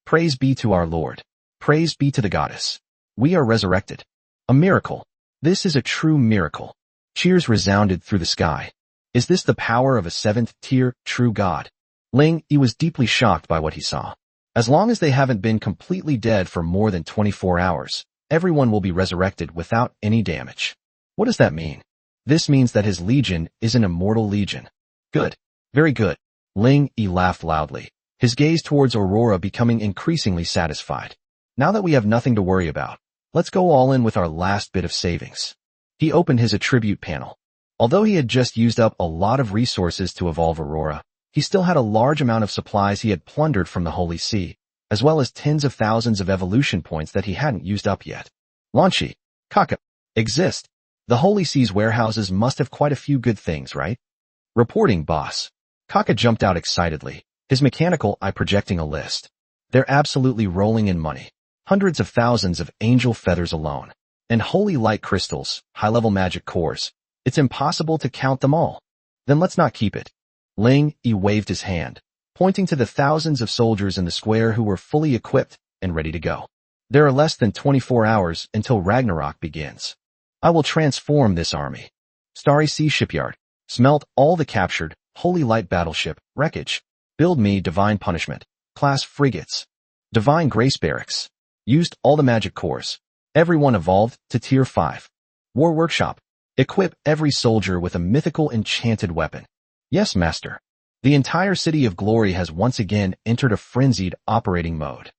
Praise be to our Lord. Praise be to the goddess. We are resurrected. A miracle. This is a true miracle. Cheers resounded through the sky. Is this the power of a 7th tier true god? Ling Yi was deeply shocked by what he saw. As long as they haven't been completely dead for more than 24 hours, everyone will be resurrected without any damage. What does that mean? This means that his legion is an immortal legion. Good. Very good. Ling Yi laughed loudly, his gaze towards Aurora becoming increasingly satisfied. Now that we have nothing to worry about, let's go all in with our last bit of savings. He opened his attribute panel. Although he had just used up a lot of resources to evolve Aurora, he still had a large amount of supplies he had plundered from the Holy See, as well as tens of thousands of evolution points that he hadn't used up yet. Launchy, Kaka, exist. The Holy Sea's warehouses must have quite a few good things, right? Reporting, boss. Kaka jumped out excitedly, his mechanical eye projecting a list. They're absolutely rolling in money. Hundreds of thousands of angel feathers alone. And holy light crystals, high-level magic cores. It's impossible to count them all. Then let's not keep it. Ling Yi waved his hand, pointing to the thousands of soldiers in the square who were fully equipped and ready to go. There are less than 24 hours until Ragnarok begins. I will transform this army. Starry Sea Shipyard. Smelt all the captured, holy light battleship, wreckage. Build me divine punishment, class frigates. Divine grace barracks. Used all the magic cores. Everyone evolved to tier 5. War workshop. Equip every soldier with a mythical enchanted weapon. Yes, master. The entire City of Glory has once again entered a frenzied operating mode.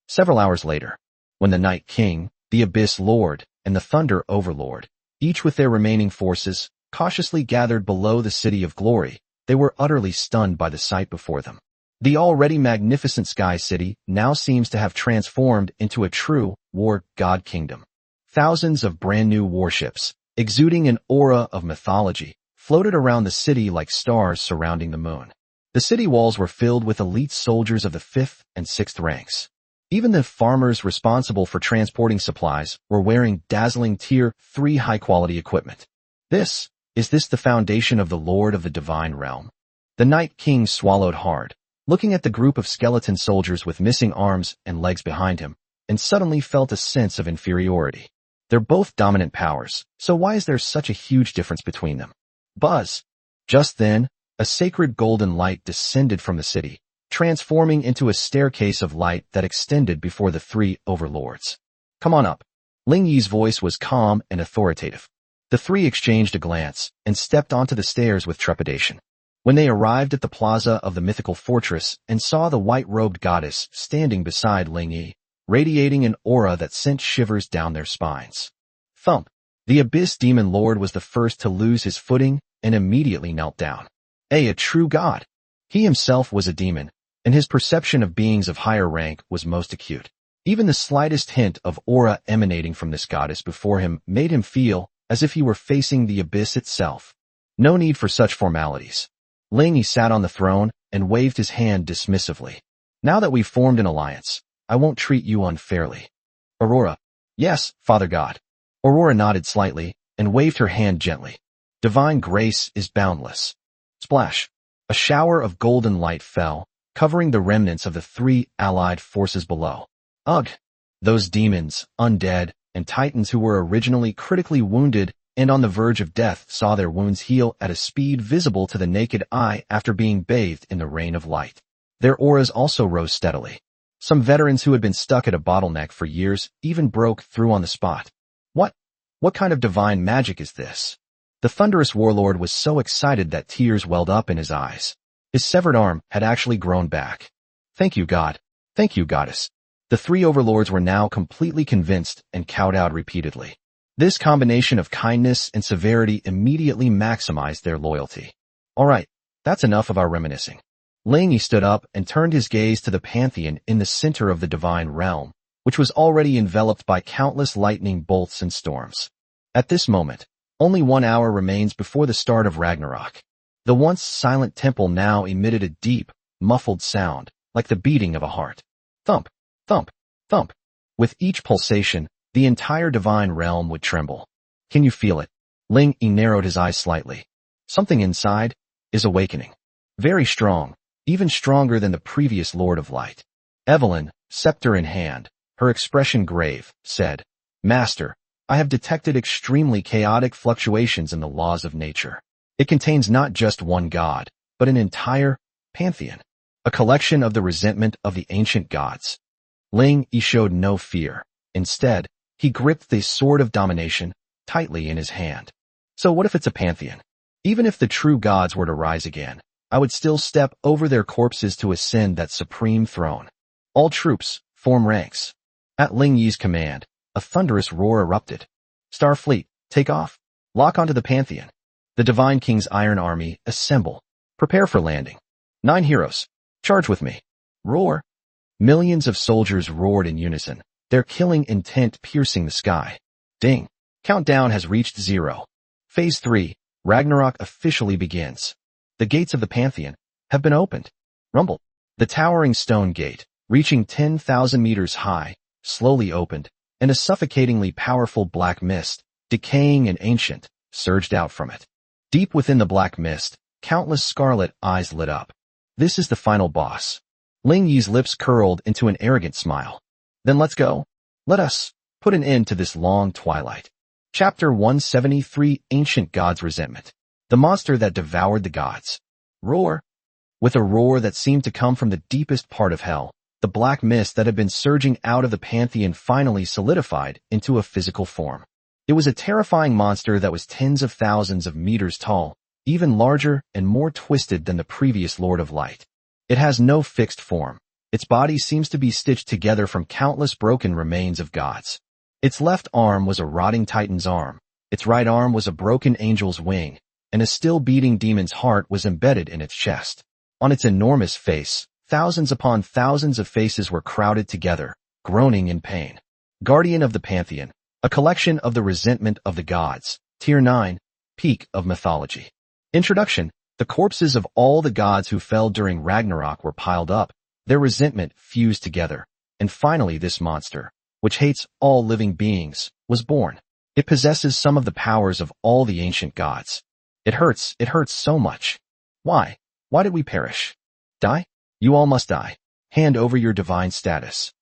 Several hours later, when the Night King, the Abyss Lord, and the Thunder Overlord, each with their remaining forces, cautiously gathered below the City of Glory, they were utterly stunned by the sight before them. The already magnificent Sky City now seems to have transformed into a true war god kingdom. Thousands of brand new warships, exuding an aura of mythology, floated around the city like stars surrounding the moon. The city walls were filled with elite soldiers of the 5th and 6th ranks. Even the farmers responsible for transporting supplies were wearing dazzling Tier 3 high-quality equipment. Is this the foundation of the Lord of the Divine Realm? The Night King swallowed hard, looking at the group of skeleton soldiers with missing arms and legs behind him, and suddenly felt a sense of inferiority. They're both dominant powers, so why is there such a huge difference between them? Buzz! Just then, a sacred golden light descended from the city, transforming into a staircase of light that extended before the 3 overlords. Come on up. Ling Yi's voice was calm and authoritative. The 3 exchanged a glance and stepped onto the stairs with trepidation. When they arrived at the plaza of the mythical fortress and saw the white-robed goddess standing beside Ling Yi, radiating an aura that sent shivers down their spines. Thump! The Abyss Demon Lord was the first to lose his footing and immediately knelt down. A true god! He himself was a demon, and his perception of beings of higher rank was most acute. Even the slightest hint of aura emanating from this goddess before him made him feel as if he were facing the abyss itself. No need for such formalities. Ling Yi sat on the throne and waved his hand dismissively. Now that we've formed an alliance, I won't treat you unfairly. Aurora. Yes, Father God. Aurora nodded slightly and waved her hand gently. Divine grace is boundless. Splash. A shower of golden light fell, covering the remnants of the 3 allied forces below. Ugh! Those demons, undead, and titans who were originally critically wounded and on the verge of death saw their wounds heal at a speed visible to the naked eye after being bathed in the rain of light. Their auras also rose steadily. Some veterans who had been stuck at a bottleneck for years even broke through on the spot. What kind of divine magic is this? The thunderous warlord was so excited that tears welled up in his eyes. His severed arm had actually grown back. Thank you, God. Thank you, goddess. The 3 overlords were now completely convinced and kowtowed repeatedly. This combination of kindness and severity immediately maximized their loyalty. All right, that's enough of our reminiscing. Ling Yi stood up and turned his gaze to the pantheon in the center of the divine realm, which was already enveloped by countless lightning bolts and storms. At this moment, only 1 hour remains before the start of Ragnarok. The once silent temple now emitted a deep, muffled sound, like the beating of a heart. Thump, thump, thump. With each pulsation, the entire divine realm would tremble. Can you feel it? Ling Yi narrowed his eyes slightly. Something inside is awakening. Very strong, even stronger than the previous Lord of Light. Evelyn, scepter in hand, her expression grave, said, Master, I have detected extremely chaotic fluctuations in the laws of nature. It contains not just one god, but an entire pantheon. a collection of the resentment of the ancient gods. Ling Yi showed no fear. Instead, he gripped the sword of domination tightly in his hand. So what if it's a pantheon? Even if the true gods were to rise again, I would still step over their corpses to ascend that supreme throne. All troops, form ranks. At Ling Yi's command, a thunderous roar erupted. Starfleet, take off. Lock onto the pantheon. The Divine King's Iron Army, assemble. Prepare for landing. 9 heroes, charge with me. Roar. Millions of soldiers roared in unison, their killing intent piercing the sky. Ding. Countdown has reached 0. Phase 3, Ragnarok officially begins. The gates of the Pantheon have been opened. Rumble. The towering stone gate, reaching 10,000 meters high, slowly opened, and a suffocatingly powerful black mist, decaying and ancient, surged out from it. Deep within the black mist, countless scarlet eyes lit up. This is the final boss. Ling Yi's lips curled into an arrogant smile. Then let's go. Let us put an end to this long twilight. Chapter 173, Ancient Gods' Resentment. The monster that devoured the gods. Roar. With a roar that seemed to come from the deepest part of hell, the black mist that had been surging out of the Pantheon finally solidified into a physical form. It was a terrifying monster that was tens of thousands of meters tall, even larger and more twisted than the previous Lord of Light. It has no fixed form. Its body seems to be stitched together from countless broken remains of gods. Its left arm was a rotting titan's arm, its right arm was a broken angel's wing, and a still-beating demon's heart was embedded in its chest. On its enormous face, thousands upon thousands of faces were crowded together, groaning in pain. Guardian of the Pantheon, a collection of the resentment of the gods. Tier 9, Peak of Mythology. Introduction. The corpses of all the gods who fell during Ragnarok were piled up, their resentment fused together, and finally this monster, which hates all living beings, was born. It possesses some of the powers of all the ancient gods. It hurts so much. Why? Why did we perish? Die? You all must die. Hand over your divine status.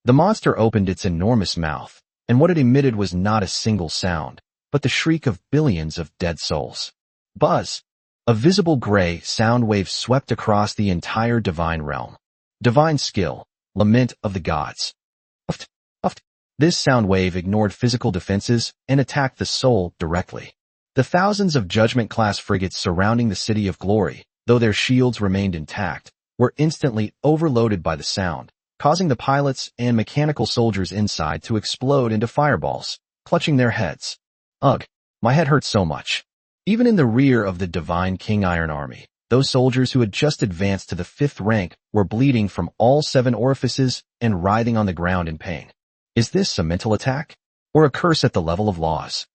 The monster opened its enormous mouth, and what it emitted was not a single sound, but the shriek of billions of dead souls. Buzz. A visible gray sound wave swept across the entire divine realm. Divine skill, lament of the gods. Uft, uft. This sound wave ignored physical defenses and attacked the soul directly. The thousands of Judgment-class frigates surrounding the City of Glory, though their shields remained intact, were instantly overloaded by the sound, causing the pilots and mechanical soldiers inside to explode into fireballs, clutching their heads. Ugh, my head hurts so much. Even in the rear of the Divine King Iron Army, those soldiers who had just advanced to the 5th rank were bleeding from all 7 orifices and writhing on the ground in pain. Is this a mental attack? Or a curse at the level of laws?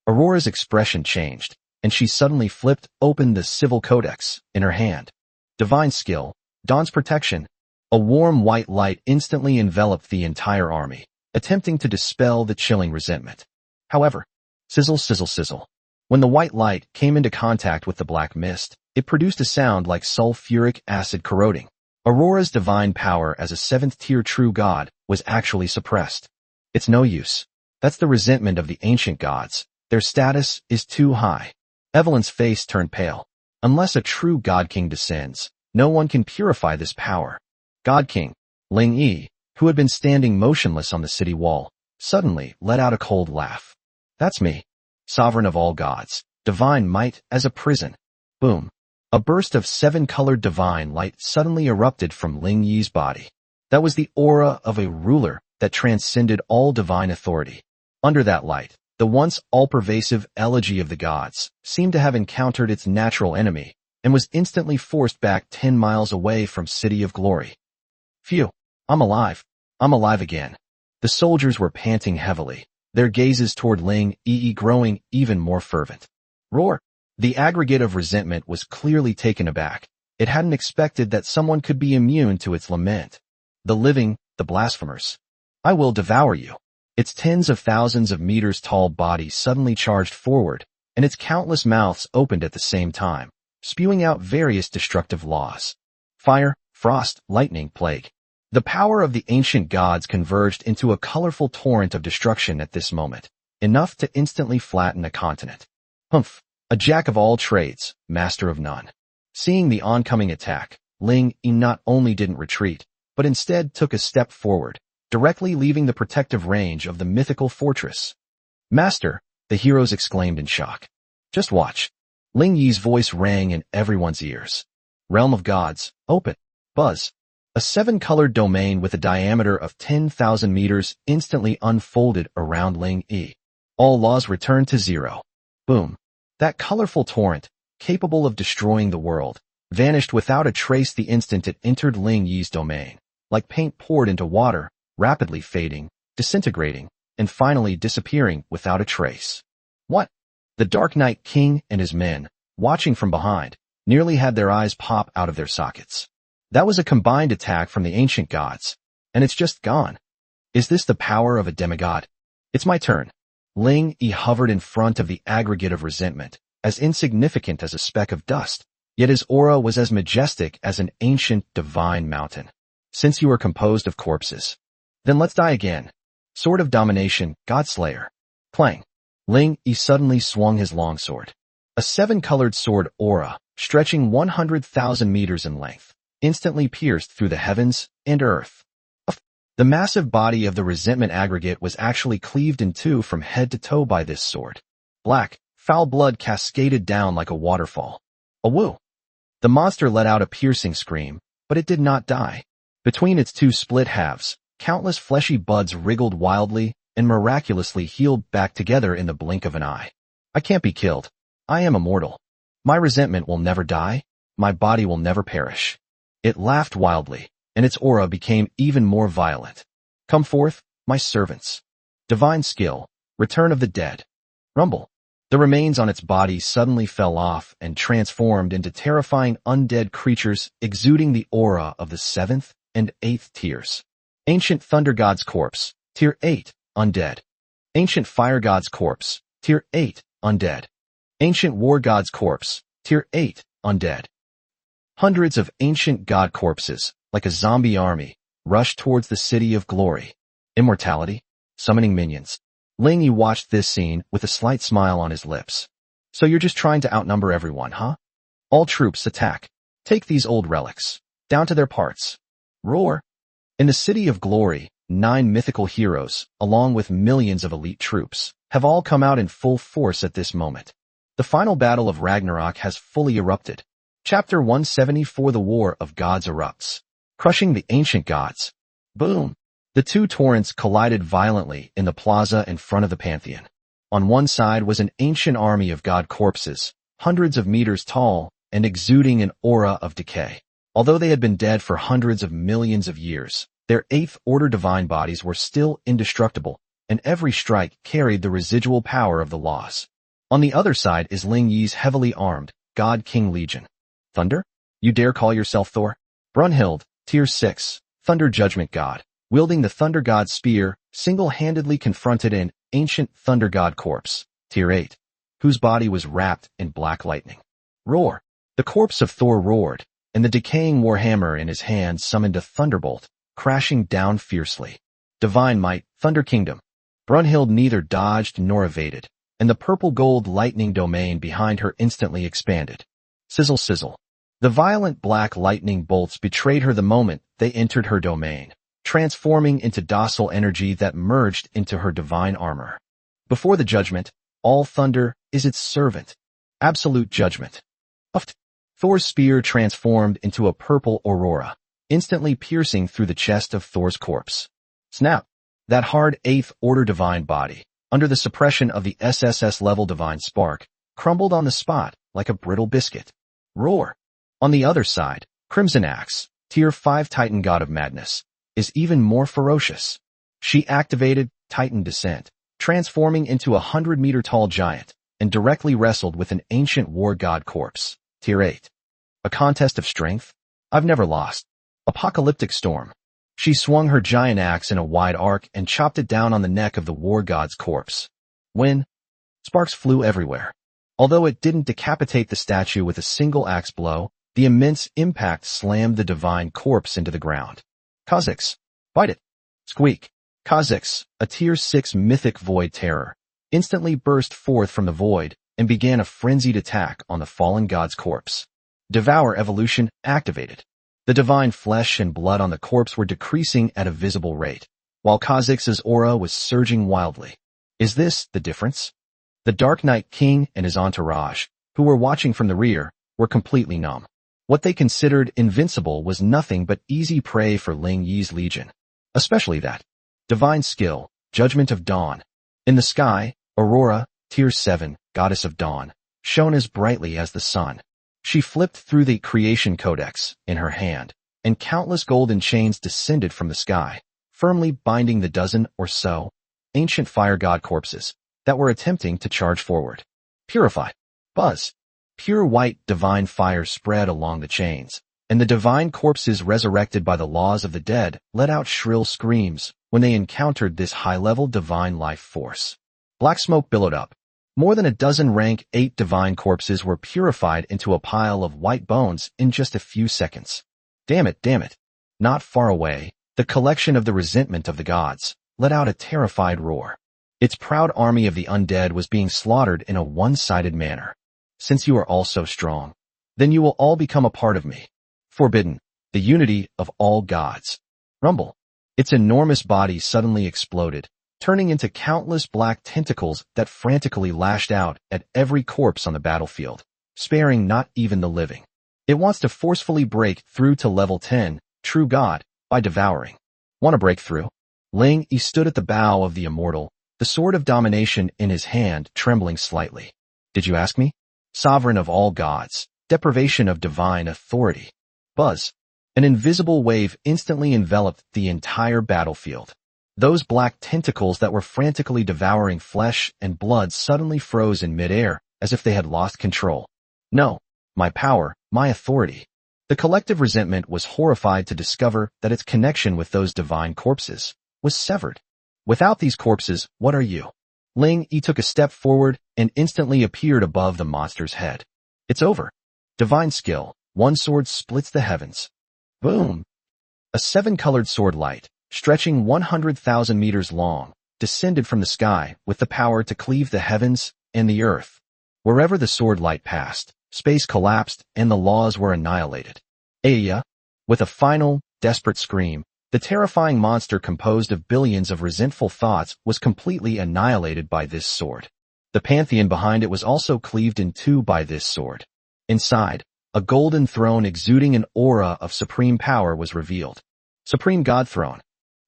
Aurora's expression changed, and she suddenly flipped open the Civil Codex in her hand. Divine skill, Dawn's protection. A warm white light instantly enveloped the entire army, attempting to dispel the chilling resentment. However, sizzle, sizzle, sizzle. When the white light came into contact with the black mist, it produced a sound like sulfuric acid corroding. Aurora's divine power as a 7th-tier true god was actually suppressed. It's no use. That's the resentment of the ancient gods. Their status is too high. Evelyn's face turned pale. Unless a true God King descends, no one can purify this power. God King, Ling Yi, who had been standing motionless on the city wall, suddenly let out a cold laugh. That's me. Sovereign of all gods, divine might as a prison. Boom. A burst of 7-colored divine light suddenly erupted from Ling Yi's body. That was the aura of a ruler that transcended all divine authority. Under that light, the once all-pervasive elegy of the gods seemed to have encountered its natural enemy and was instantly forced back 10 miles away from City of Glory. Phew, I'm alive. I'm alive again. The soldiers were panting heavily, their gazes toward Ling Yi growing even more fervent. Roar! The aggregate of resentment was clearly taken aback. It hadn't expected that someone could be immune to its lament. The living, the blasphemers. I will devour you. Its tens of thousands of meters tall body suddenly charged forward, and its countless mouths opened at the same time, spewing out various destructive laws. Fire, frost, lightning, plague. The power of the ancient gods converged into a colorful torrent of destruction at this moment, enough to instantly flatten a continent. Humph! A jack of all trades, master of none. Seeing the oncoming attack, Ling Yi not only didn't retreat, but instead took a step forward, directly leaving the protective range of the mythical fortress. "Master," the heroes exclaimed in shock. "Just watch." Ling Yi's voice rang in everyone's ears. "Realm of Gods, open." Buzz. A seven-colored domain with a diameter of 10,000 meters instantly unfolded around Ling Yi. All laws returned to zero. Boom. That colorful torrent, capable of destroying the world, vanished without a trace the instant it entered Ling Yi's domain, like paint poured into water, rapidly fading, disintegrating, and finally disappearing without a trace. What? The Dark Knight King and his men, watching from behind, nearly had their eyes pop out of their sockets. That was a combined attack from the ancient gods, and it's just gone. Is this the power of a demigod? It's my turn. Ling Yi hovered in front of the aggregate of resentment, as insignificant as a speck of dust, yet his aura was as majestic as an ancient divine mountain. Since you are composed of corpses, then let's die again. Sword of Domination, Godslayer. Clang. Ling Yi suddenly swung his longsword. A seven-colored sword aura, stretching 100,000 meters in length, instantly pierced through the heavens and earth. The massive body of the resentment aggregate was actually cleaved in two from head to toe by this sword. Black, foul blood cascaded down like a waterfall. Awoo! The monster let out a piercing scream, but it did not die. Between its two split halves, countless fleshy buds wriggled wildly and miraculously healed back together in the blink of an eye. I can't be killed. I am immortal. My resentment will never die. My body will never perish. It laughed wildly, and its aura became even more violent. Come forth, my servants. Divine skill, return of the dead. Rumble. The remains on its body suddenly fell off and transformed into terrifying undead creatures exuding the aura of the 7th and 8th tiers. Ancient Thunder God's Corpse, Tier 8, Undead. Ancient Fire God's Corpse, Tier 8, Undead. Ancient War God's Corpse, Tier 8, Undead. Hundreds of ancient god corpses, like a zombie army, rushed towards the City of Glory. Immortality? Summoning minions. Ling Yi watched this scene with a slight smile on his lips. So you're just trying to outnumber everyone, huh? All troops attack. Take these old relics. Down to their parts. Roar. In the City of Glory, 9 mythical heroes, along with millions of elite troops, have all come out in full force at this moment. The final battle of Ragnarok has fully erupted. Chapter 174 The War of Gods erupts. Crushing the ancient gods. Boom. The two torrents collided violently in the plaza in front of the Pantheon. On one side was an ancient army of god corpses, hundreds of meters tall and exuding an aura of decay. Although they had been dead for hundreds of millions of years, their 8th order divine bodies were still indestructible, and every strike carried the residual power of the laws. On the other side is Ling Yi's heavily armed, God King Legion. Thunder? You dare call yourself Thor? Brunhild, Tier 6, Thunder Judgment God, wielding the Thunder God's spear, single-handedly confronted an ancient Thunder God corpse, Tier 8, whose body was wrapped in black lightning. Roar! The corpse of Thor roared, and the decaying warhammer in his hand summoned a thunderbolt, crashing down fiercely. Divine might, Thunder Kingdom. Brunhild neither dodged nor evaded, and the purple-gold lightning domain behind her instantly expanded. Sizzle sizzle. The violent black lightning bolts betrayed her the moment they entered her domain, transforming into docile energy that merged into her divine armor. Before the judgment, all thunder is its servant. Absolute judgment. Uft. Thor's spear transformed into a purple aurora, instantly piercing through the chest of Thor's corpse. Snap. That hard 8th order divine body, under the suppression of the SSS-level divine spark, crumbled on the spot like a brittle biscuit. Roar. On the other side, Crimson Axe, Tier 5 Titan God of Madness, is even more ferocious. She activated Titan Descent, transforming into a 100-meter-tall giant, and directly wrestled with an ancient war god corpse, Tier 8. A contest of strength? I've never lost. Apocalyptic Storm. She swung her giant axe in a wide arc and chopped it down on the neck of the war god's corpse. When? Sparks flew everywhere. Although it didn't decapitate the statue with a single axe blow, the immense impact slammed the divine corpse into the ground. Kha'Zix. Bite it. Squeak. Kha'Zix, a Tier 6 mythic void terror, instantly burst forth from the void and began a frenzied attack on the fallen god's corpse. Devour evolution activated. The divine flesh and blood on the corpse were decreasing at a visible rate, while Kha'Zix's aura was surging wildly. Is this the difference? The Dark Knight King and his entourage, who were watching from the rear, were completely numb. What they considered invincible was nothing but easy prey for Ling Yi's legion. Especially that. Divine skill, Judgment of Dawn. In the sky, Aurora, Tier 7, Goddess of Dawn, shone as brightly as the sun. She flipped through the Creation Codex in her hand, and countless golden chains descended from the sky, firmly binding the dozen or so ancient fire god corpses that were attempting to charge forward. Purify. Buzz. Pure white divine fire spread along the chains, and the divine corpses resurrected by the laws of the dead let out shrill screams when they encountered this high-level divine life force. Black smoke billowed up. More than a dozen rank 8 divine corpses were purified into a pile of white bones in just a few seconds. Damn it. Not far away, the collection of the resentment of the gods let out a terrified roar. Its proud army of the undead was being slaughtered in a one-sided manner. Since you are all so strong, then you will all become a part of me. Forbidden, the unity of all gods. Rumble. Its enormous body suddenly exploded, turning into countless black tentacles that frantically lashed out at every corpse on the battlefield, sparing not even the living. It wants to forcefully break through to level 10, True God, by devouring. Want to break through? Ling Yi stood at the bow of the immortal, the sword of domination in his hand trembling slightly. Did you ask me? Sovereign of all gods, deprivation of divine authority. Buzz. An invisible wave instantly enveloped the entire battlefield. Those black tentacles that were frantically devouring flesh and blood suddenly froze in midair, as if they had lost control. No, my power, my authority. The collective resentment was horrified to discover that its connection with those divine corpses was severed. Without these corpses, what are you? Ling Yi took a step forward and instantly appeared above the monster's head. It's over. Divine skill, one sword splits the heavens. Boom! A 7-colored sword light, stretching 100,000 meters long, descended from the sky with the power to cleave the heavens and the earth. Wherever the sword light passed, space collapsed and the laws were annihilated. Aya! With a final, desperate scream, the terrifying monster composed of billions of resentful thoughts was completely annihilated by this sword. The pantheon behind it was also cleaved in two by this sword. Inside, a golden throne exuding an aura of supreme power was revealed. Supreme God Throne.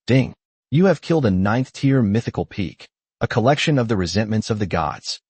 Ding. You have killed a 9th-tier mythical peak, a collection of the resentments of the gods.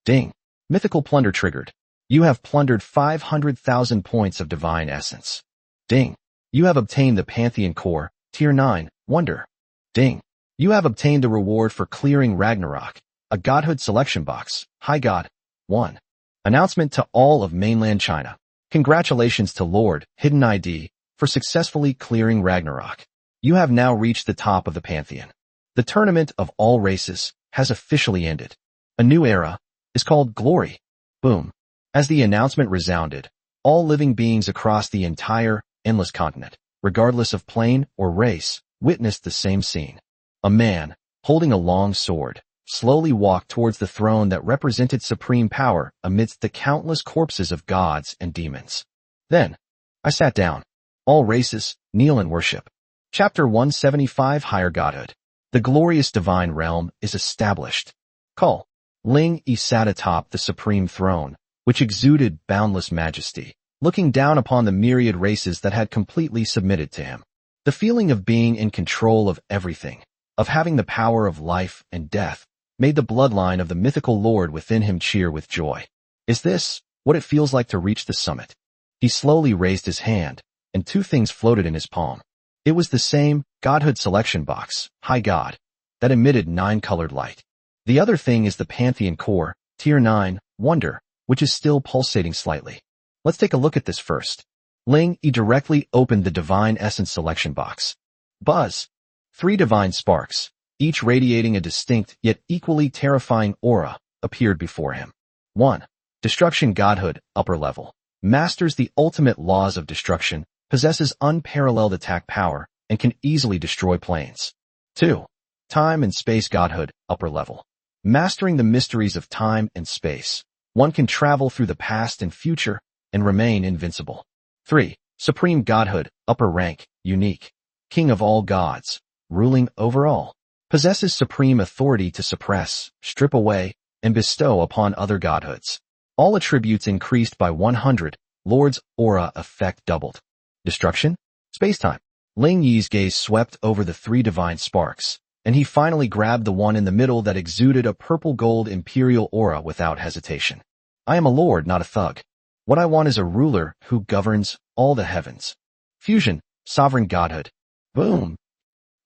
Ding. Mythical plunder triggered. You have plundered 500,000 points of divine essence. Ding. You have obtained the Pantheon Core, Tier 9, Wonder. Ding. You have obtained the reward for clearing Ragnarok, a godhood selection box, High God. 1. Announcement to all of mainland China. Congratulations to Lord, Hidden ID, for successfully clearing Ragnarok. You have now reached the top of the Pantheon. The tournament of all races has officially ended. A new era is called Glory. Boom. As the announcement resounded, all living beings across the entire, endless continent, regardless of plane or race, witnessed the same scene. A man, holding a long sword, slowly walked towards the throne that represented supreme power amidst the countless corpses of gods and demons. Then, I sat down. All races, kneel and worship. Chapter 175 Higher Godhood. The glorious divine realm is established. Call. Ling Yi sat atop the supreme throne, which exuded boundless majesty, looking down upon the myriad races that had completely submitted to him. The feeling of being in control of everything, of having the power of life and death, made the bloodline of the mythical lord within him cheer with joy. Is this what it feels like to reach the summit? He slowly raised his hand, and two things floated in his palm. It was the same godhood selection box, High God, that emitted 9-colored light. The other thing is the Pantheon Core, Tier 9, Wonder, which is still pulsating slightly. Let's take a look at this first. Ling Yi directly opened the Divine Essence selection box. Buzz. 3 divine sparks, each radiating a distinct yet equally terrifying aura, appeared before him. 1. Destruction Godhood, Upper Level. Masters the ultimate laws of destruction, possesses unparalleled attack power, and can easily destroy planes. 2. Time and Space Godhood, Upper Level. Mastering the mysteries of time and space, one can travel through the past and future and remain invincible. 3. Supreme godhood, upper rank, unique. King of all gods, ruling over all. Possesses supreme authority to suppress, strip away, and bestow upon other godhoods. All attributes increased by 100, Lord's aura effect doubled. Destruction? Spacetime. Ling Yi's gaze swept over the 3 divine sparks, and he finally grabbed the one in the middle that exuded a purple-gold imperial aura without hesitation. I am a lord, not a thug. What I want is a ruler who governs all the heavens. Fusion, sovereign godhood. Boom.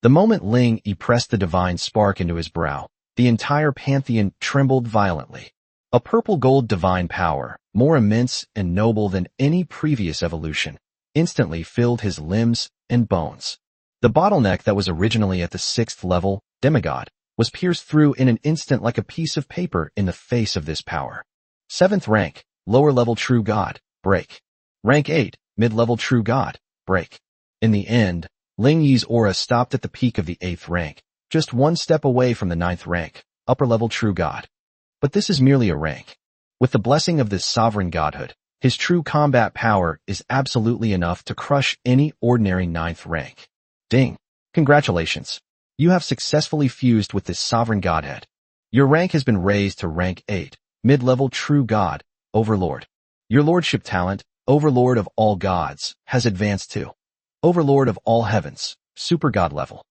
The moment Ling Yi pressed the divine spark into his brow, the entire pantheon trembled violently. A purple-gold divine power, more immense and noble than any previous evolution, instantly filled his limbs and bones. The bottleneck that was originally at the 6th level, demigod, was pierced through in an instant like a piece of paper in the face of this power. 7th rank, lower level true god, break. Rank 8, mid-level true god, break. In the end, Ling Yi's aura stopped at the peak of the 8th rank, just one step away from the 9th rank, upper level true god. But this is merely a rank. With the blessing of this sovereign godhood, his true combat power is absolutely enough to crush any ordinary 9th rank. Ding! Congratulations! You have successfully fused with this sovereign godhead. Your rank has been raised to rank 8, mid-level true god, overlord. Your lordship talent, overlord of all gods, has advanced to overlord of all heavens, super god level.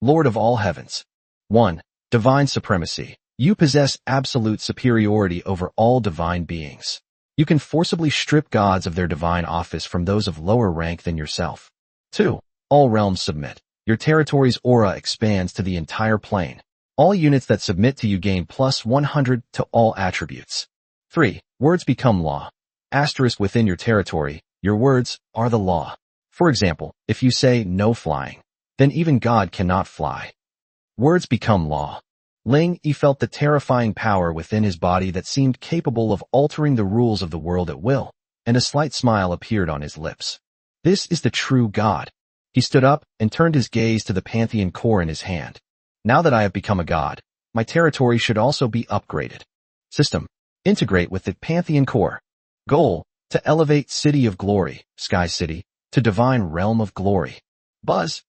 Lord of all heavens. 1. Divine supremacy. You possess absolute superiority over all divine beings. You can forcibly strip gods of their divine office from those of lower rank than yourself. 2. All realms submit. Your territory's aura expands to the entire plane. All units that submit to you gain plus 100 to all attributes. 3. Words become law. Asterisk within your territory, your words are the law. For example, if you say no flying, then even God cannot fly. Words become law. Ling Yi felt the terrifying power within his body that seemed capable of altering the rules of the world at will, and a slight smile appeared on his lips. This is the true God. He stood up and turned his gaze to the Pantheon core in his hand. Now that I have become a god, my territory should also be upgraded. System. Integrate with the Pantheon core. Goal. To elevate City of Glory, Sky City, to Divine Realm of Glory. Buzz.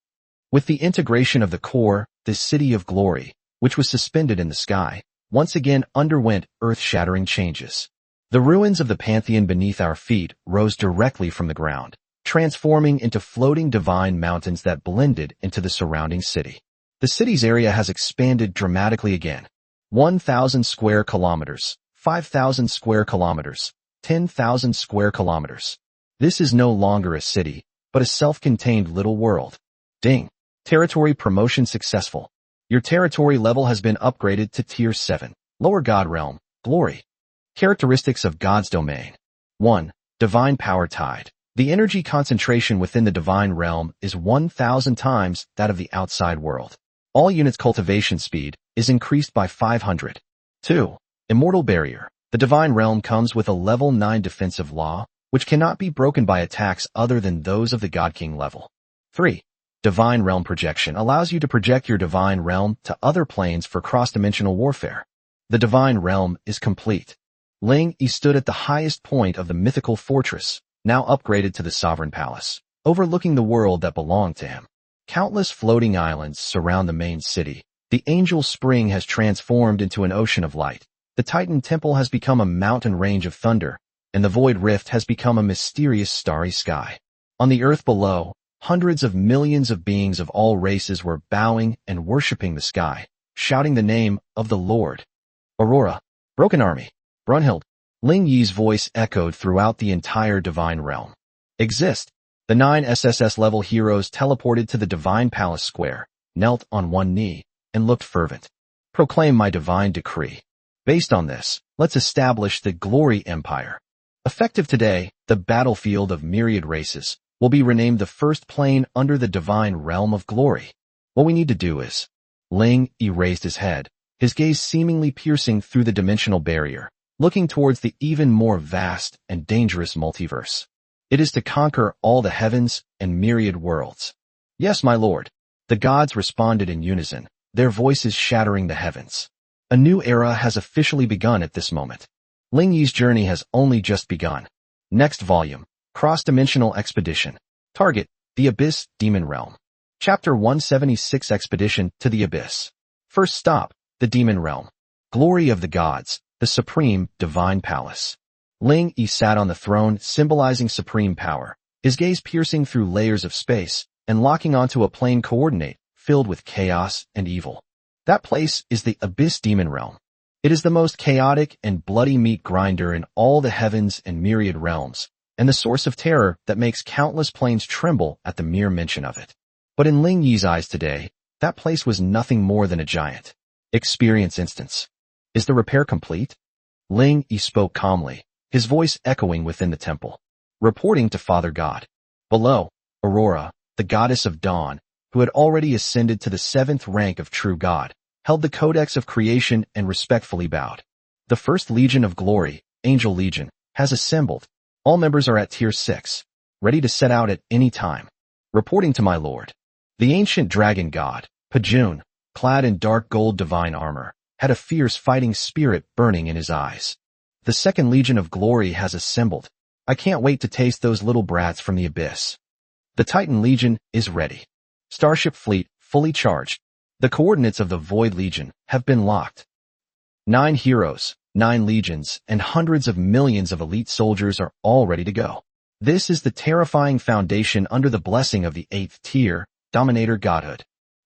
With the integration of the core, this City of Glory, which was suspended in the sky, once again underwent earth-shattering changes. The ruins of the Pantheon beneath our feet rose directly from the ground, transforming into floating divine mountains that blended into the surrounding city. The city's area has expanded dramatically again. 1,000 square kilometers, 5,000 square kilometers, 10,000 square kilometers. This is no longer a city, but a self-contained little world. Ding! Territory promotion successful. Your territory level has been upgraded to Tier 7, Lower God Realm, Glory. Characteristics of God's domain. 1. Divine power tide. The energy concentration within the divine realm is 1,000 times that of the outside world. All units' cultivation speed is increased by 500. 2. Immortal barrier. The divine realm comes with a level 9 defensive law, which cannot be broken by attacks other than those of the God King level. 3. Divine realm projection allows you to project your divine realm to other planes for cross-dimensional warfare. The divine realm is complete. Ling Yi stood at the highest point of the mythical fortress, now upgraded to the sovereign palace, overlooking the world that belonged to him. Countless floating islands surround the main city. The angel spring has transformed into an ocean of light. The Titan temple has become a mountain range of thunder, and the void rift has become a mysterious starry sky. On the earth below, hundreds of millions of beings of all races were bowing and worshipping the sky, shouting the name of the Lord. Aurora, Broken Army, Brunhild. Ling Yi's voice echoed throughout the entire divine realm. Exist. The 9 SSS-level heroes teleported to the divine palace square, knelt on one knee, and looked fervent. Proclaim my divine decree. Based on this, let's establish the Glory Empire. Effective today, the battlefield of myriad races will be renamed the first plane under the divine realm of glory. What we need to do is... Ling Yi raised his head, his gaze seemingly piercing through the dimensional barrier, looking towards the even more vast and dangerous multiverse. It is to conquer all the heavens and myriad worlds. Yes, my lord. The gods responded in unison, their voices shattering the heavens. A new era has officially begun at this moment. Ling Yi's journey has only just begun. Next volume. Cross-Dimensional Expedition. Target, the Abyss, Demon Realm. Chapter 176 Expedition to the Abyss. First stop, the Demon Realm. Glory of the Gods, the Supreme, Divine Palace. Ling Yi sat on the throne, symbolizing supreme power, his gaze piercing through layers of space and locking onto a plane coordinate filled with chaos and evil. That place is the Abyss Demon Realm. It is the most chaotic and bloody meat grinder in all the heavens and myriad realms, and the source of terror that makes countless planes tremble at the mere mention of it. But in Ling Yi's eyes today, that place was nothing more than a giant experience instance. Is the repair complete? Ling Yi spoke calmly, his voice echoing within the temple. Reporting to Father God. Below, Aurora, the goddess of dawn, who had already ascended to the 7th rank of true God, held the codex of creation and respectfully bowed. The First Legion of Glory, Angel Legion, has assembled. All members are at Tier 6, ready to set out at any time. Reporting to my lord. The ancient dragon god, Pajun, clad in dark gold divine armor, had a fierce fighting spirit burning in his eyes. The 2nd Legion of Glory has assembled. I can't wait to taste those little brats from the abyss. The Titan Legion is ready. Starship fleet, fully charged. The coordinates of the Void Legion have been locked. 9 heroes, 9 legions, and hundreds of millions of elite soldiers are all ready to go. This is the terrifying foundation under the blessing of the 8th tier, Dominator Godhood.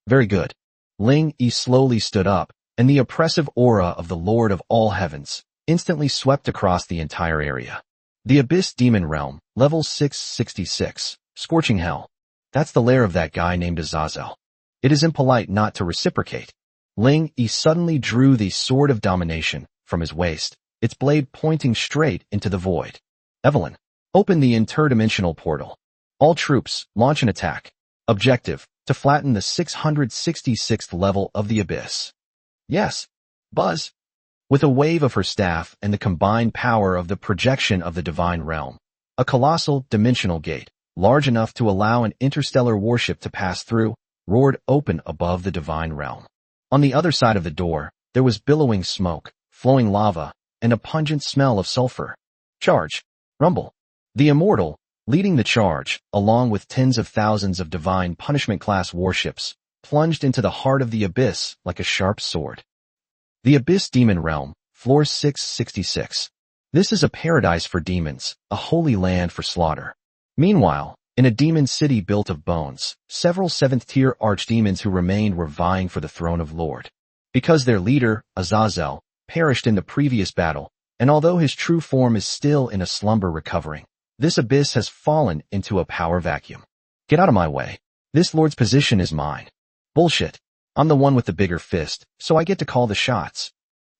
Very good. Ling Yi slowly stood up, and the oppressive aura of the Lord of all heavens instantly swept across the entire area. The Abyss Demon Realm, level 666, Scorching Hell. That's the lair of that guy named Azazel. It is impolite not to reciprocate. Ling Yi suddenly drew the Sword of Domination from his waist, its blade pointing straight into the void. Evelyn, open the interdimensional portal. All troops, launch an attack. Objective, to flatten the 666th level of the Abyss. Yes. Buzz. With a wave of her staff and the combined power of the projection of the Divine Realm, a colossal dimensional gate, large enough to allow an interstellar warship to pass through, roared open above the Divine Realm. On the other side of the door, there was billowing smoke, flowing lava, and a pungent smell of sulfur. Charge. Rumble. The Immortal, leading the charge, along with tens of thousands of Divine Punishment-class warships, plunged into the heart of the abyss like a sharp sword. The Abyss Demon Realm, floor 666. This is a paradise for demons, a holy land for slaughter. Meanwhile, in a demon city built of bones, several 7th-tier archdemons who remained were vying for the throne of Lord. Because their leader, Azazel, perished in the previous battle, and although his true form is still in a slumber recovering, this abyss has fallen into a power vacuum. Get out of my way. This lord's position is mine. Bullshit. I'm the one with the bigger fist, so I get to call the shots.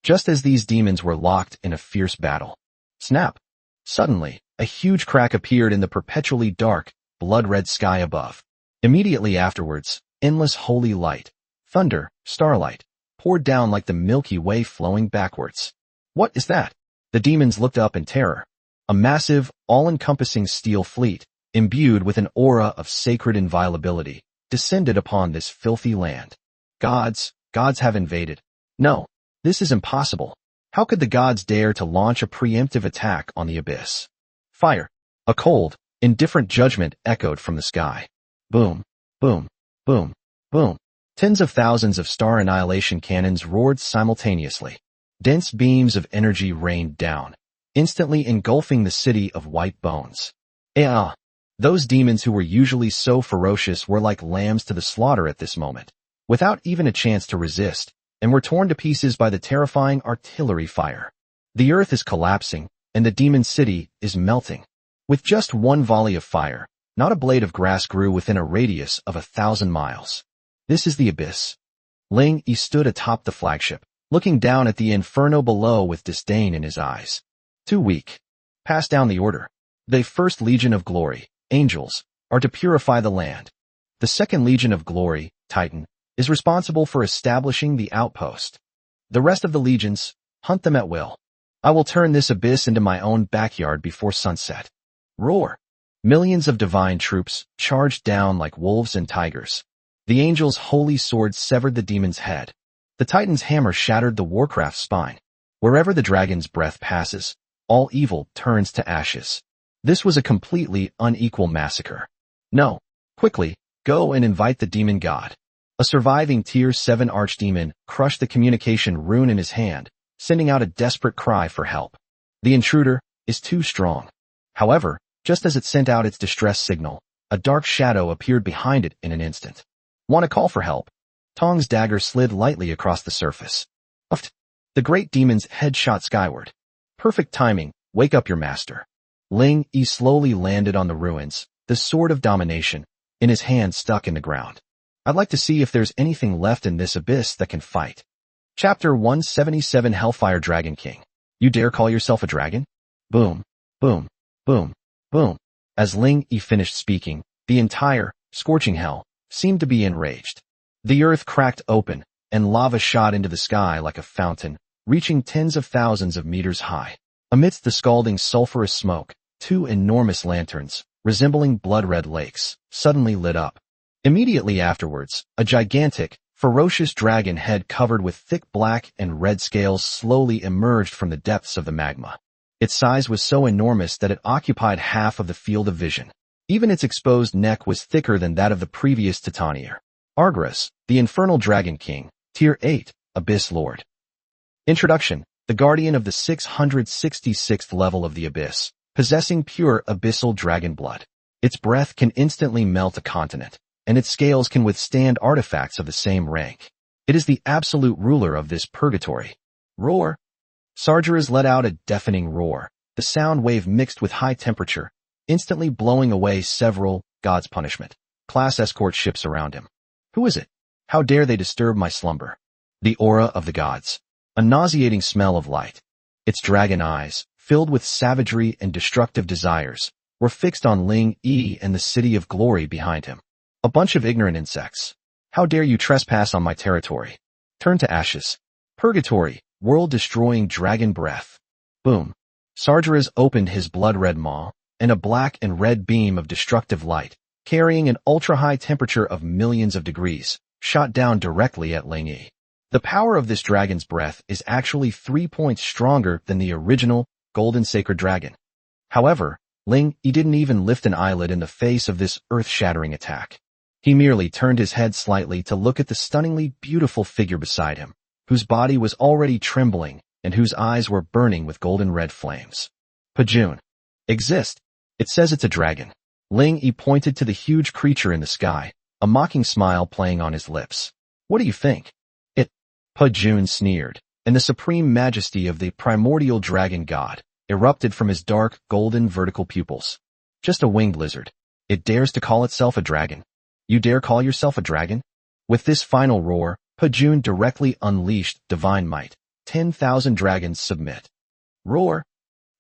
Just as these demons were locked in a fierce battle. Snap. Suddenly, a huge crack appeared in the perpetually dark, blood-red sky above. Immediately afterwards, endless holy light, thunder, starlight, poured down like the Milky Way flowing backwards. What is that? The demons looked up in terror. A massive, all-encompassing steel fleet, imbued with an aura of sacred inviolability, descended upon this filthy land. Gods have invaded. No, this is impossible. How could the gods dare to launch a preemptive attack on the abyss? Fire. A cold, indifferent judgment echoed from the sky. Boom, boom, boom, boom. Tens of thousands of star annihilation cannons roared simultaneously. Dense beams of energy rained down, instantly engulfing the city of white bones. Those demons who were usually so ferocious were like lambs to the slaughter at this moment, without even a chance to resist, and were torn to pieces by the terrifying artillery fire. The earth is collapsing, and the demon city is melting. With just one volley of fire, not a blade of grass grew within a radius of 1,000 miles. This is the abyss. Ling Yi stood atop the flagship, looking down at the inferno below with disdain in his eyes. Too weak. Pass down the order. The First Legion of Glory, Angels, are to purify the land. The 2nd Legion of Glory, Titan, is responsible for establishing the outpost. The rest of the legions, hunt them at will. I will turn this abyss into my own backyard before sunset. Roar. Millions of divine troops charged down like wolves and tigers. The angel's holy sword severed the demon's head. The titan's hammer shattered the Warcraft's spine. Wherever the dragon's breath passes, all evil turns to ashes. This was a completely unequal massacre. No. Quickly, go and invite the demon god. A surviving Tier 7 archdemon crushed the communication rune in his hand, sending out a desperate cry for help. The intruder is too strong. However, just as it sent out its distress signal, a dark shadow appeared behind it in an instant. Want to call for help? Tong's dagger slid lightly across the surface. Uft. The great demon's head shot skyward. Perfect timing, wake up your master. Ling Yi slowly landed on the ruins, the sword of domination, in his hand stuck in the ground. I'd like to see if there's anything left in this abyss that can fight. Chapter 177 Hellfire Dragon King. You dare call yourself a dragon? Boom, boom, boom, boom. As Ling Yi finished speaking, the entire, scorching hell, seemed to be enraged. The earth cracked open, and lava shot into the sky like a fountain, reaching tens of thousands of meters high. Amidst the scalding sulfurous smoke, two enormous lanterns, resembling blood-red lakes, suddenly lit up. Immediately afterwards, a gigantic, ferocious dragon head covered with thick black and red scales slowly emerged from the depths of the magma. Its size was so enormous that it occupied half of the field of vision. Even its exposed neck was thicker than that of the previous Titanier. Argras, the Infernal Dragon King, Tier 8, Abyss Lord. Introduction: the guardian of the 666th level of the Abyss, possessing pure abyssal dragon blood. Its breath can instantly melt a continent, and its scales can withstand artifacts of the same rank. It is the absolute ruler of this purgatory. Roar! Sargeras let out a deafening roar, the sound wave mixed with high temperature, instantly blowing away several, God's punishment, class escort ships around him. Who is it? How dare they disturb my slumber? The aura of the gods. A nauseating smell of light. Its dragon eyes, filled with savagery and destructive desires, were fixed on Ling Yi and the city of glory behind him. A bunch of ignorant insects. How dare you trespass on my territory? Turn to ashes. Purgatory, world-destroying dragon breath. Boom. Sargeras opened his blood-red maw, and a black and red beam of destructive light, carrying an ultra-high temperature of millions of degrees, shot down directly at Ling Yi. The power of this dragon's breath is actually 3 points stronger than the original, golden sacred dragon. However, Ling Yi didn't even lift an eyelid in the face of this earth-shattering attack. He merely turned his head slightly to look at the stunningly beautiful figure beside him, whose body was already trembling and whose eyes were burning with golden-red flames. Pajun. Exist. It says it's a dragon. Ling Yi pointed to the huge creature in the sky, a mocking smile playing on his lips. What do you think? Pajun sneered, and the supreme majesty of the primordial dragon god erupted from his dark, golden vertical pupils. Just a winged lizard. It dares to call itself a dragon. You dare call yourself a dragon? With this final roar, Pajun directly unleashed divine might. 10,000 dragons submit. Roar!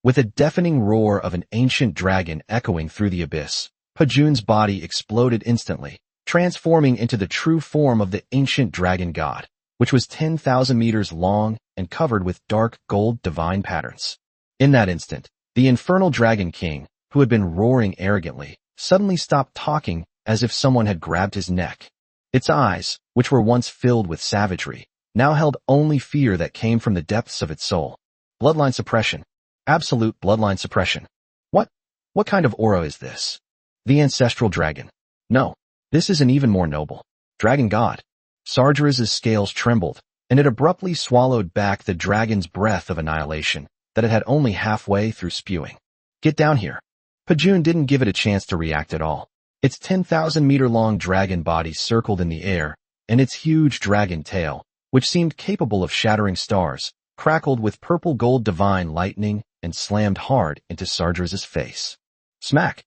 With a deafening roar of an ancient dragon echoing through the abyss, Pajun's body exploded instantly, transforming into the true form of the ancient dragon god, which was 10,000 meters long and covered with dark gold divine patterns. In that instant, the Infernal Dragon King, who had been roaring arrogantly, suddenly stopped talking as if someone had grabbed his neck. Its eyes, which were once filled with savagery, now held only fear that came from the depths of its soul. Bloodline suppression. Absolute bloodline suppression. What kind of aura is this? The ancestral dragon. No, this is an even more noble dragon god. Sargeras' scales trembled, and it abruptly swallowed back the dragon's breath of annihilation that it had only halfway through spewing. Get down here. Pajun didn't give it a chance to react at all. Its 10,000-meter-long dragon body circled in the air, and its huge dragon tail, which seemed capable of shattering stars, crackled with purple-gold divine lightning and slammed hard into Sargeras' face. Smack!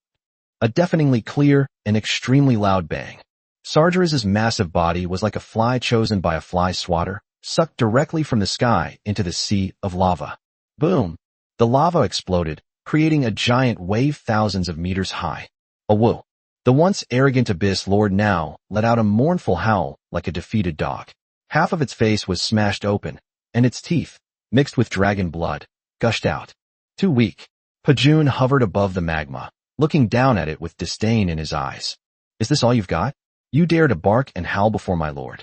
A deafeningly clear and extremely loud bang. Sargeras' massive body was like a fly chosen by a fly swatter, sucked directly from the sky into the sea of lava. Boom! The lava exploded, creating a giant wave thousands of meters high. A woo! The once arrogant Abyss Lord now let out a mournful howl like a defeated dog. Half of its face was smashed open, and its teeth, mixed with dragon blood, gushed out. Too weak. Pajun hovered above the magma, looking down at it with disdain in his eyes. Is this all you've got? You dare to bark and howl before my lord.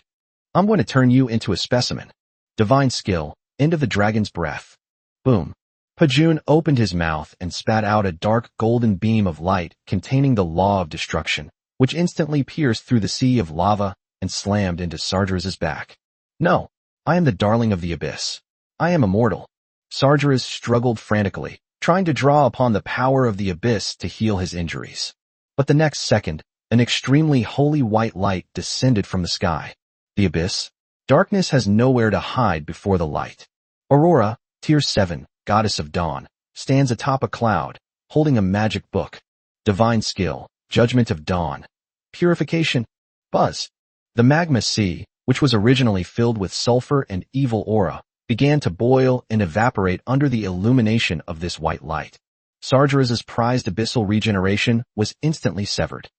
I'm going to turn you into a specimen. Divine skill, end of the dragon's breath. Boom. Pajun opened his mouth and spat out a dark golden beam of light containing the law of destruction, which instantly pierced through the sea of lava and slammed into Sargeras' back. No, I am the darling of the abyss. I am immortal. Sargeras struggled frantically, trying to draw upon the power of the abyss to heal his injuries. But the next second, an extremely holy white light descended from the sky. The abyss? Darkness has nowhere to hide before the light. Aurora, Tier 7, Goddess of Dawn, stands atop a cloud, holding a magic book. Divine skill, Judgment of Dawn. Purification, Buzz. The magma sea, which was originally filled with sulfur and evil aura, began to boil and evaporate under the illumination of this white light. Sargeras' prized abyssal regeneration was instantly severed.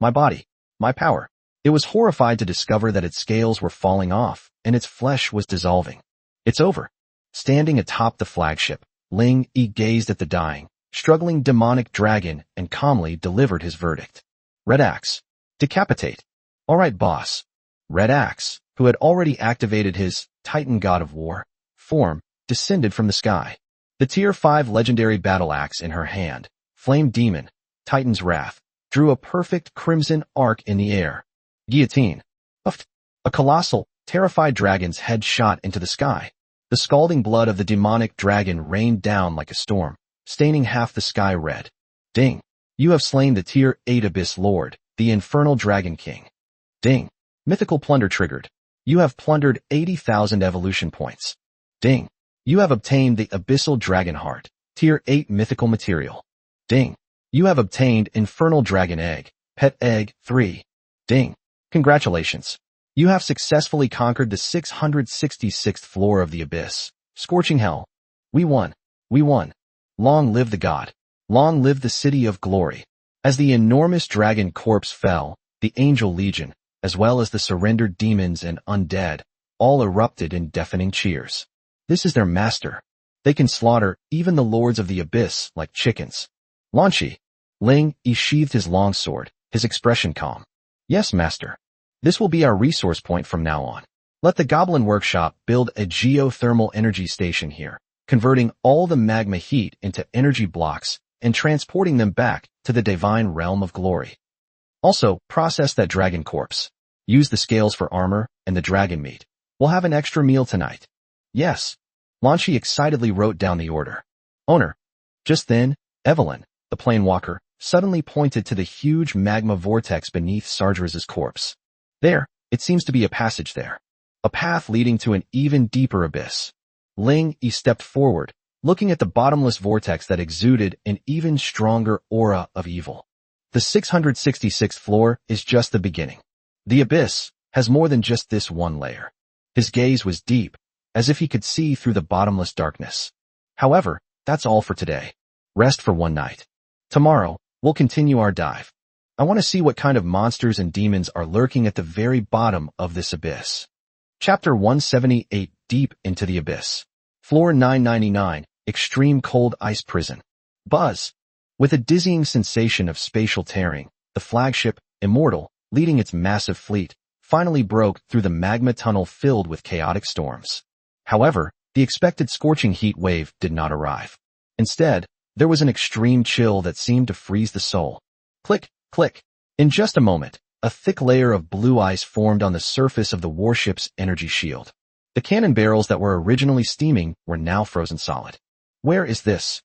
My body, my power. It was horrified to discover that its scales were falling off and its flesh was dissolving. It's over. Standing atop the flagship, Ling Yi gazed at the dying, struggling demonic dragon and calmly delivered his verdict. Red Axe. Decapitate. All right, boss. Red Axe, who had already activated his Titan God of War form, descended from the sky. The Tier 5 legendary battle axe in her hand, Flame Demon, Titan's Wrath, drew a perfect crimson arc in the air. Guillotine. Uffed. A colossal, terrified dragon's head shot into the sky. The scalding blood of the demonic dragon rained down like a storm, staining half the sky red. Ding. You have slain the Tier 8 Abyss Lord, the Infernal Dragon King. Ding. Mythical plunder triggered. You have plundered 80,000 evolution points. Ding. You have obtained the Abyssal Dragon Heart, Tier 8 mythical material. Ding. You have obtained Infernal Dragon Egg, Pet Egg 3. Ding. Congratulations. You have successfully conquered the 666th floor of the Abyss. Scorching hell. We won. We won. Long live the god. Long live the city of glory. As the enormous dragon corpse fell, the angel legion, as well as the surrendered demons and undead, all erupted in deafening cheers. This is their master. They can slaughter even the lords of the abyss like chickens. Lanchi. Ling Yi sheathed his longsword, his expression calm. Yes, master. This will be our resource point from now on. Let the Goblin Workshop build a geothermal energy station here, converting all the magma heat into energy blocks and transporting them back to the divine realm of glory. Also, process that dragon corpse. Use the scales for armor and the dragon meat. We'll have an extra meal tonight. Yes. Lanchi excitedly wrote down the order. Owner. Just then, Evelyn, the planewalker, suddenly pointed to the huge magma vortex beneath Sargeras' corpse. There, it seems to be a passage there. A path leading to an even deeper abyss. Ling Yi stepped forward, looking at the bottomless vortex that exuded an even stronger aura of evil. The 666th floor is just the beginning. The abyss has more than just this one layer. His gaze was deep, as if he could see through the bottomless darkness. However, that's all for today. Rest for one night. Tomorrow, we'll continue our dive. I want to see what kind of monsters and demons are lurking at the very bottom of this abyss. Chapter 178, Deep into the Abyss. Floor 999, Extreme Cold Ice Prison. Buzz. With a dizzying sensation of spatial tearing, the flagship, Immortal, leading its massive fleet, finally broke through the magma tunnel filled with chaotic storms. However, the expected scorching heat wave did not arrive. Instead, there was an extreme chill that seemed to freeze the soul. Click, click. In just a moment, a thick layer of blue ice formed on the surface of the warship's energy shield. The cannon barrels that were originally steaming were now frozen solid. Where is this?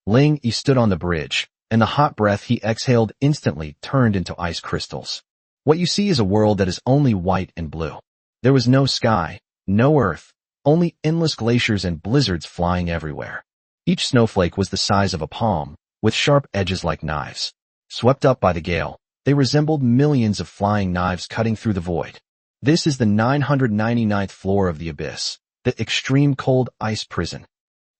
Ling Yi stood on the bridge, and the hot breath he exhaled instantly turned into ice crystals. What you see is a world that is only white and blue. There was no sky, no earth, only endless glaciers and blizzards flying everywhere. Each snowflake was the size of a palm, with sharp edges like knives. Swept up by the gale, they resembled millions of flying knives cutting through the void. This is the 999th floor of the abyss, the extreme cold ice prison.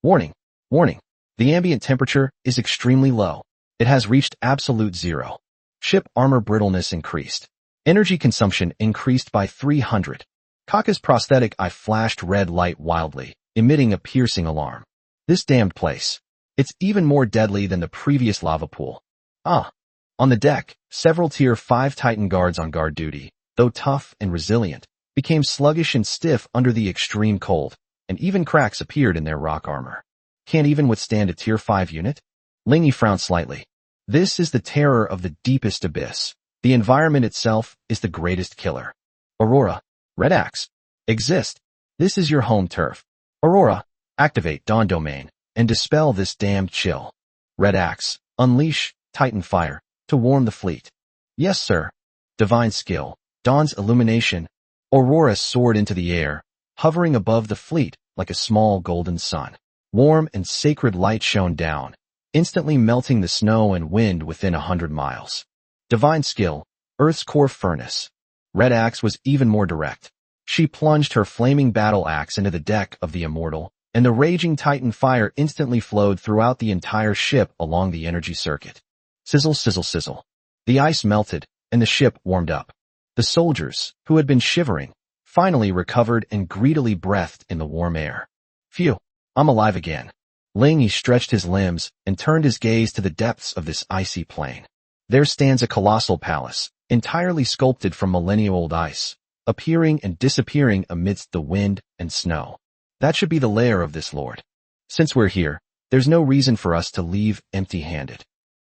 Warning, warning. The ambient temperature is extremely low. It has reached absolute zero. Ship armor brittleness increased. Energy consumption increased by 300. Kaka's prosthetic eye flashed red light wildly, emitting a piercing alarm. This damned place. It's even more deadly than the previous lava pool. On the deck, several Tier 5 Titan guards on guard duty, though tough and resilient, became sluggish and stiff under the extreme cold, and even cracks appeared in their rock armor. Can't even withstand a Tier 5 unit? Lingy frowned slightly. This is the terror of the deepest abyss. The environment itself is the greatest killer. Aurora, Red Axe, exist. This is your home turf. Aurora, activate Dawn Domain and dispel this damned chill. Red Axe, unleash Titan Fire to warm the fleet. Yes, sir. Divine skill, Dawn's illumination. Aurora soared into the air, hovering above the fleet like a small golden sun. Warm and sacred light shone down, instantly melting the snow and wind within 100 miles. Divine skill, Earth's core furnace. Red Axe was even more direct. She plunged her flaming battle axe into the deck of the Immortal, and the raging Titan fire instantly flowed throughout the entire ship along the energy circuit. Sizzle, sizzle, sizzle. The ice melted, and the ship warmed up. The soldiers, who had been shivering, finally recovered and greedily breathed in the warm air. Phew, I'm alive again. Lingy stretched his limbs and turned his gaze to the depths of this icy plain. There stands a colossal palace, entirely sculpted from millennia-old ice, appearing and disappearing amidst the wind and snow. That should be the lair of this lord. Since we're here, there's no reason for us to leave empty-handed.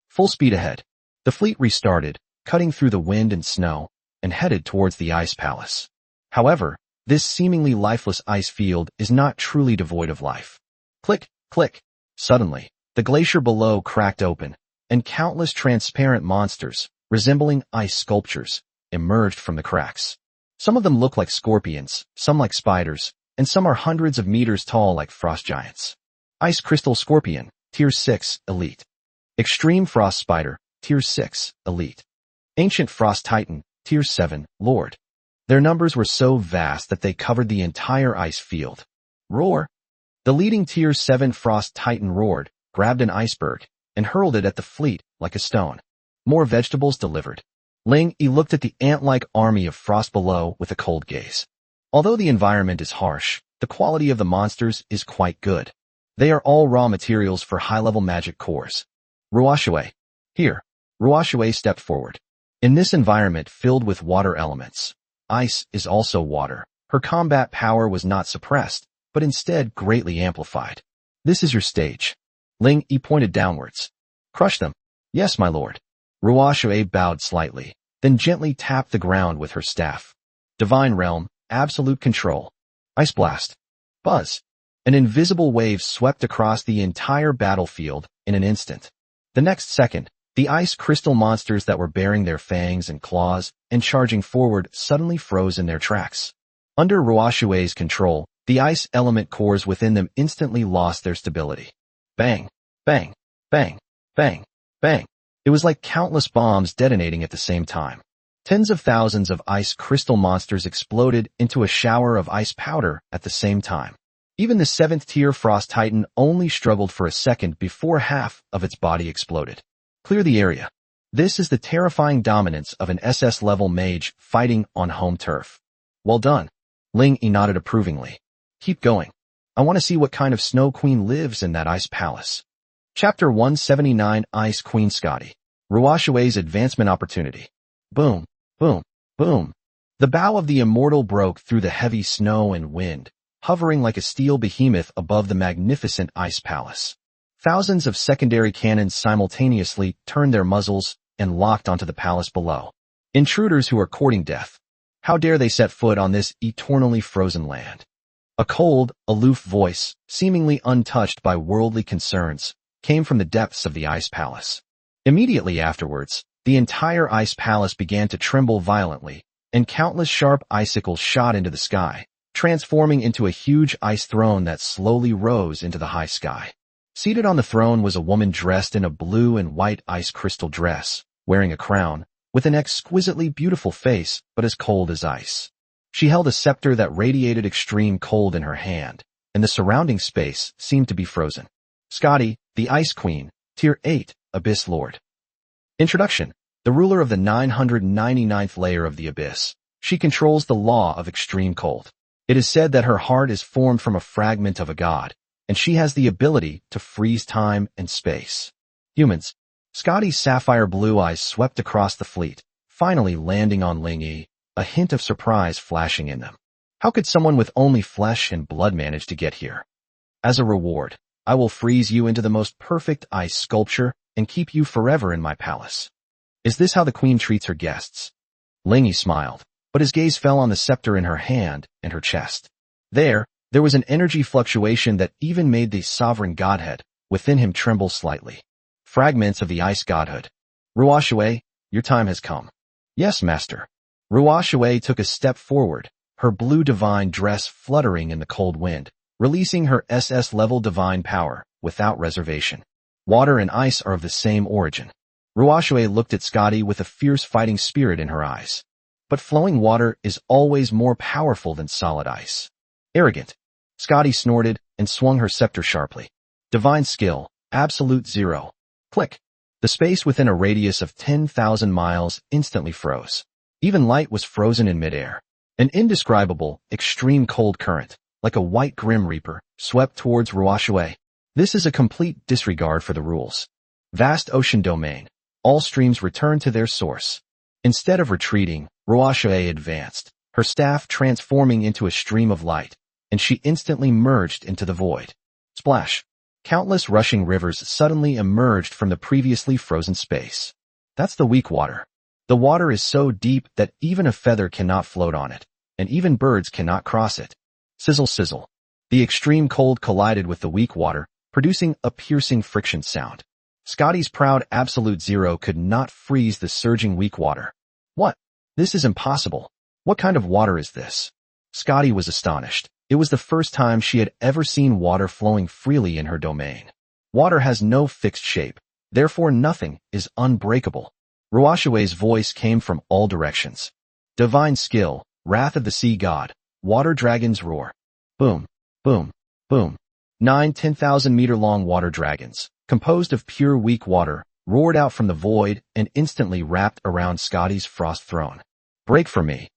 Full speed ahead. The fleet restarted, cutting through the wind and snow, and headed towards the ice palace. However, this seemingly lifeless ice field is not truly devoid of life. Click, click. Suddenly, the glacier below cracked open, and countless transparent monsters, resembling ice sculptures, emerged from the cracks. Some of them look like scorpions, some like spiders, and some are hundreds of meters tall like frost giants. Ice Crystal Scorpion, Tier 6, Elite. Extreme Frost Spider, Tier 6, Elite. Ancient Frost Titan, Tier 7, Lord. Their numbers were so vast that they covered the entire ice field. Roar! The leading Tier 7 Frost Titan roared, grabbed an iceberg, and hurled it at the fleet like a stone. More vegetables delivered. Lingy looked at the ant-like army of frost below with a cold gaze. Although the environment is harsh, the quality of the monsters is quite good. They are all raw materials for high-level magic cores. Ruashue. Here. Ruashue stepped forward. In this environment filled with water elements, ice is also water. Her combat power was not suppressed, but instead greatly amplified. This is your stage. Lingy pointed downwards. Crush them. Yes, my lord. Ruashue bowed slightly, then gently tapped the ground with her staff. Divine Realm, absolute control. Ice Blast. Buzz. An invisible wave swept across the entire battlefield in an instant. The next second, the ice crystal monsters that were baring their fangs and claws and charging forward suddenly froze in their tracks. Under Ruashue's control, the ice element cores within them instantly lost their stability. Bang, bang, bang, bang, bang. It was like countless bombs detonating at the same time. Tens of thousands of ice crystal monsters exploded into a shower of ice powder at the same time. Even the 7th tier Frost Titan only struggled for a second before half of its body exploded. Clear the area. This is the terrifying dominance of an SS-level mage fighting on home turf. Well done. Lingy nodded approvingly. Keep going. I want to see what kind of Snow Queen lives in that ice palace. Chapter 179 Ice Queen Scotty. Ruashue's advancement opportunity. Boom, boom, boom. The bow of the Immortal broke through the heavy snow and wind, hovering like a steel behemoth above the magnificent ice palace. Thousands of secondary cannons simultaneously turned their muzzles and locked onto the palace below. Intruders who are courting death. How dare they set foot on this eternally frozen land? A cold, aloof voice, seemingly untouched by worldly concerns, came from the depths of the ice palace. Immediately afterwards, the entire ice palace began to tremble violently, and countless sharp icicles shot into the sky, transforming into a huge ice throne that slowly rose into the high sky. Seated on the throne was a woman dressed in a blue and white ice crystal dress, wearing a crown, with an exquisitely beautiful face but as cold as ice. She held a scepter that radiated extreme cold in her hand, and the surrounding space seemed to be frozen. Scotty, the Ice Queen, Tier 8, Abyss Lord. Introduction. The ruler of the 999th layer of the Abyss. She controls the law of extreme cold. It is said that her heart is formed from a fragment of a god, and she has the ability to freeze time and space. Humans. Scotty's sapphire blue eyes swept across the fleet, finally landing on Lingy, a hint of surprise flashing in them. How could someone with only flesh and blood manage to get here? As a reward, I will freeze you into the most perfect ice sculpture and keep you forever in my palace. Is this how the queen treats her guests? Ling smiled, but his gaze fell on the scepter in her hand and her chest. There was an energy fluctuation that even made the sovereign godhead within him tremble slightly. Fragments of the ice godhood. Ruoshui, your time has come. Yes, master. Ruoshui took a step forward, her blue divine dress fluttering in the cold wind, releasing her SS-level divine power without reservation. Water and ice are of the same origin. Ruoshui looked at Scotty with a fierce fighting spirit in her eyes. But flowing water is always more powerful than solid ice. Arrogant. Scotty snorted and swung her scepter sharply. Divine skill, absolute zero. Click. The space within a radius of 10,000 miles instantly froze. Even light was frozen in midair. An indescribable, extreme cold current, like a white grim reaper, swept towards Ruoshui. This is a complete disregard for the rules. Vast ocean domain. All streams return to their source. Instead of retreating, Ruoshui advanced, her staff transforming into a stream of light, and she instantly merged into the void. Splash. Countless rushing rivers suddenly emerged from the previously frozen space. That's the weak water. The water is so deep that even a feather cannot float on it, and even birds cannot cross it. Sizzle sizzle. The extreme cold collided with the weak water, producing a piercing friction sound. Scotty's proud absolute zero could not freeze the surging weak water. What? This is impossible. What kind of water is this? Scotty was astonished. It was the first time she had ever seen water flowing freely in her domain. Water has no fixed shape, therefore nothing is unbreakable. Ruoshui's voice came from all directions. Divine skill, wrath of the sea god, water dragons roar. Boom, boom, boom. 10,000-meter-long water dragons, composed of pure weak water, roared out from the void and instantly wrapped around Scotty's frost throne. Break for me.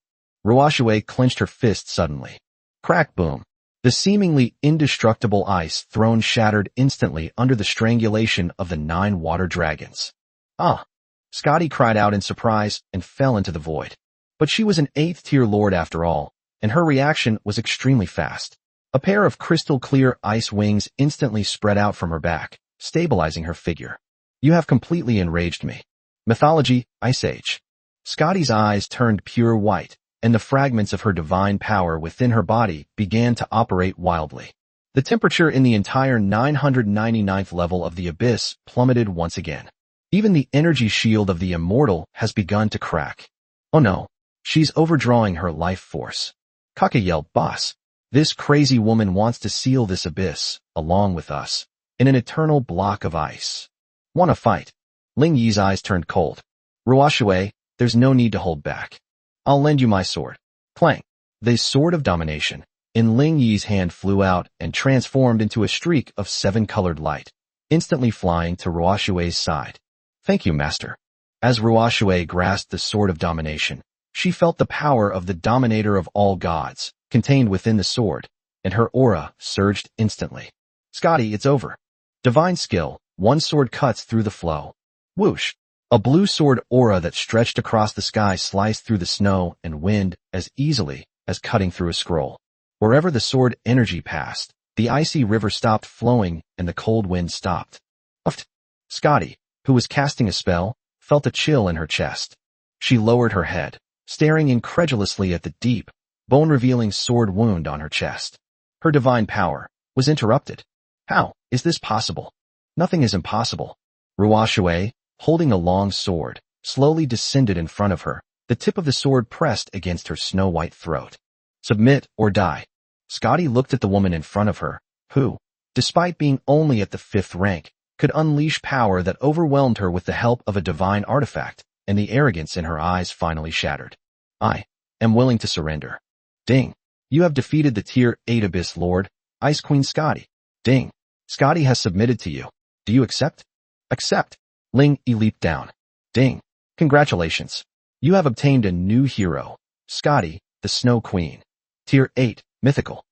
Ruoshui clenched her fist suddenly. Crack boom. The seemingly indestructible ice throne shattered instantly under the strangulation of the 9 water dragons. Ah! Scotty cried out in surprise and fell into the void. But she was an 8th-tier lord after all, and her reaction was extremely fast. A pair of crystal-clear ice wings instantly spread out from her back, stabilizing her figure. You have completely enraged me. Mythology, Ice Age. Scotty's eyes turned pure white, and the fragments of her divine power within her body began to operate wildly. The temperature in the entire 999th level of the abyss plummeted once again. Even the energy shield of the immortal has begun to crack. Oh no, she's overdrawing her life force. Kaka yelled, Boss, this crazy woman wants to seal this abyss, along with us, in an eternal block of ice. Wanna fight? Ling Yi's eyes turned cold. Ruoshui, there's no need to hold back. I'll lend you my sword. Clang. The sword of domination in Ling Yi's hand flew out and transformed into a streak of 7-colored light, instantly flying to Ruoshui's side. Thank you, master. As Ruoshui grasped the sword of domination, she felt the power of the dominator of all gods, contained within the sword, and her aura surged instantly. Scotty, it's over. Divine skill, one sword cuts through the flow. Whoosh. A blue sword aura that stretched across the sky sliced through the snow and wind as easily as cutting through a scroll. Wherever the sword energy passed, the icy river stopped flowing and the cold wind stopped. Uft. Scotty, who was casting a spell, felt a chill in her chest. She lowered her head, staring incredulously at the deep, bone-revealing sword wound on her chest. Her divine power was interrupted. How is this possible? Nothing is impossible. Ruoshui, holding a long sword, slowly descended in front of her, the tip of the sword pressed against her snow-white throat. Submit or die. Scotty looked at the woman in front of her, who, despite being only at the 5th rank, could unleash power that overwhelmed her with the help of a divine artifact, and the arrogance in her eyes finally shattered. I am willing to surrender. Ding. You have defeated the Tier 8 Abyss Lord, Ice Queen Scotty. Ding. Scotty has submitted to you. Do you accept? Accept. Ling Yi leaped down. Ding. Congratulations. You have obtained a new hero, Scotty, the Snow Queen. Tier 8, Mythical.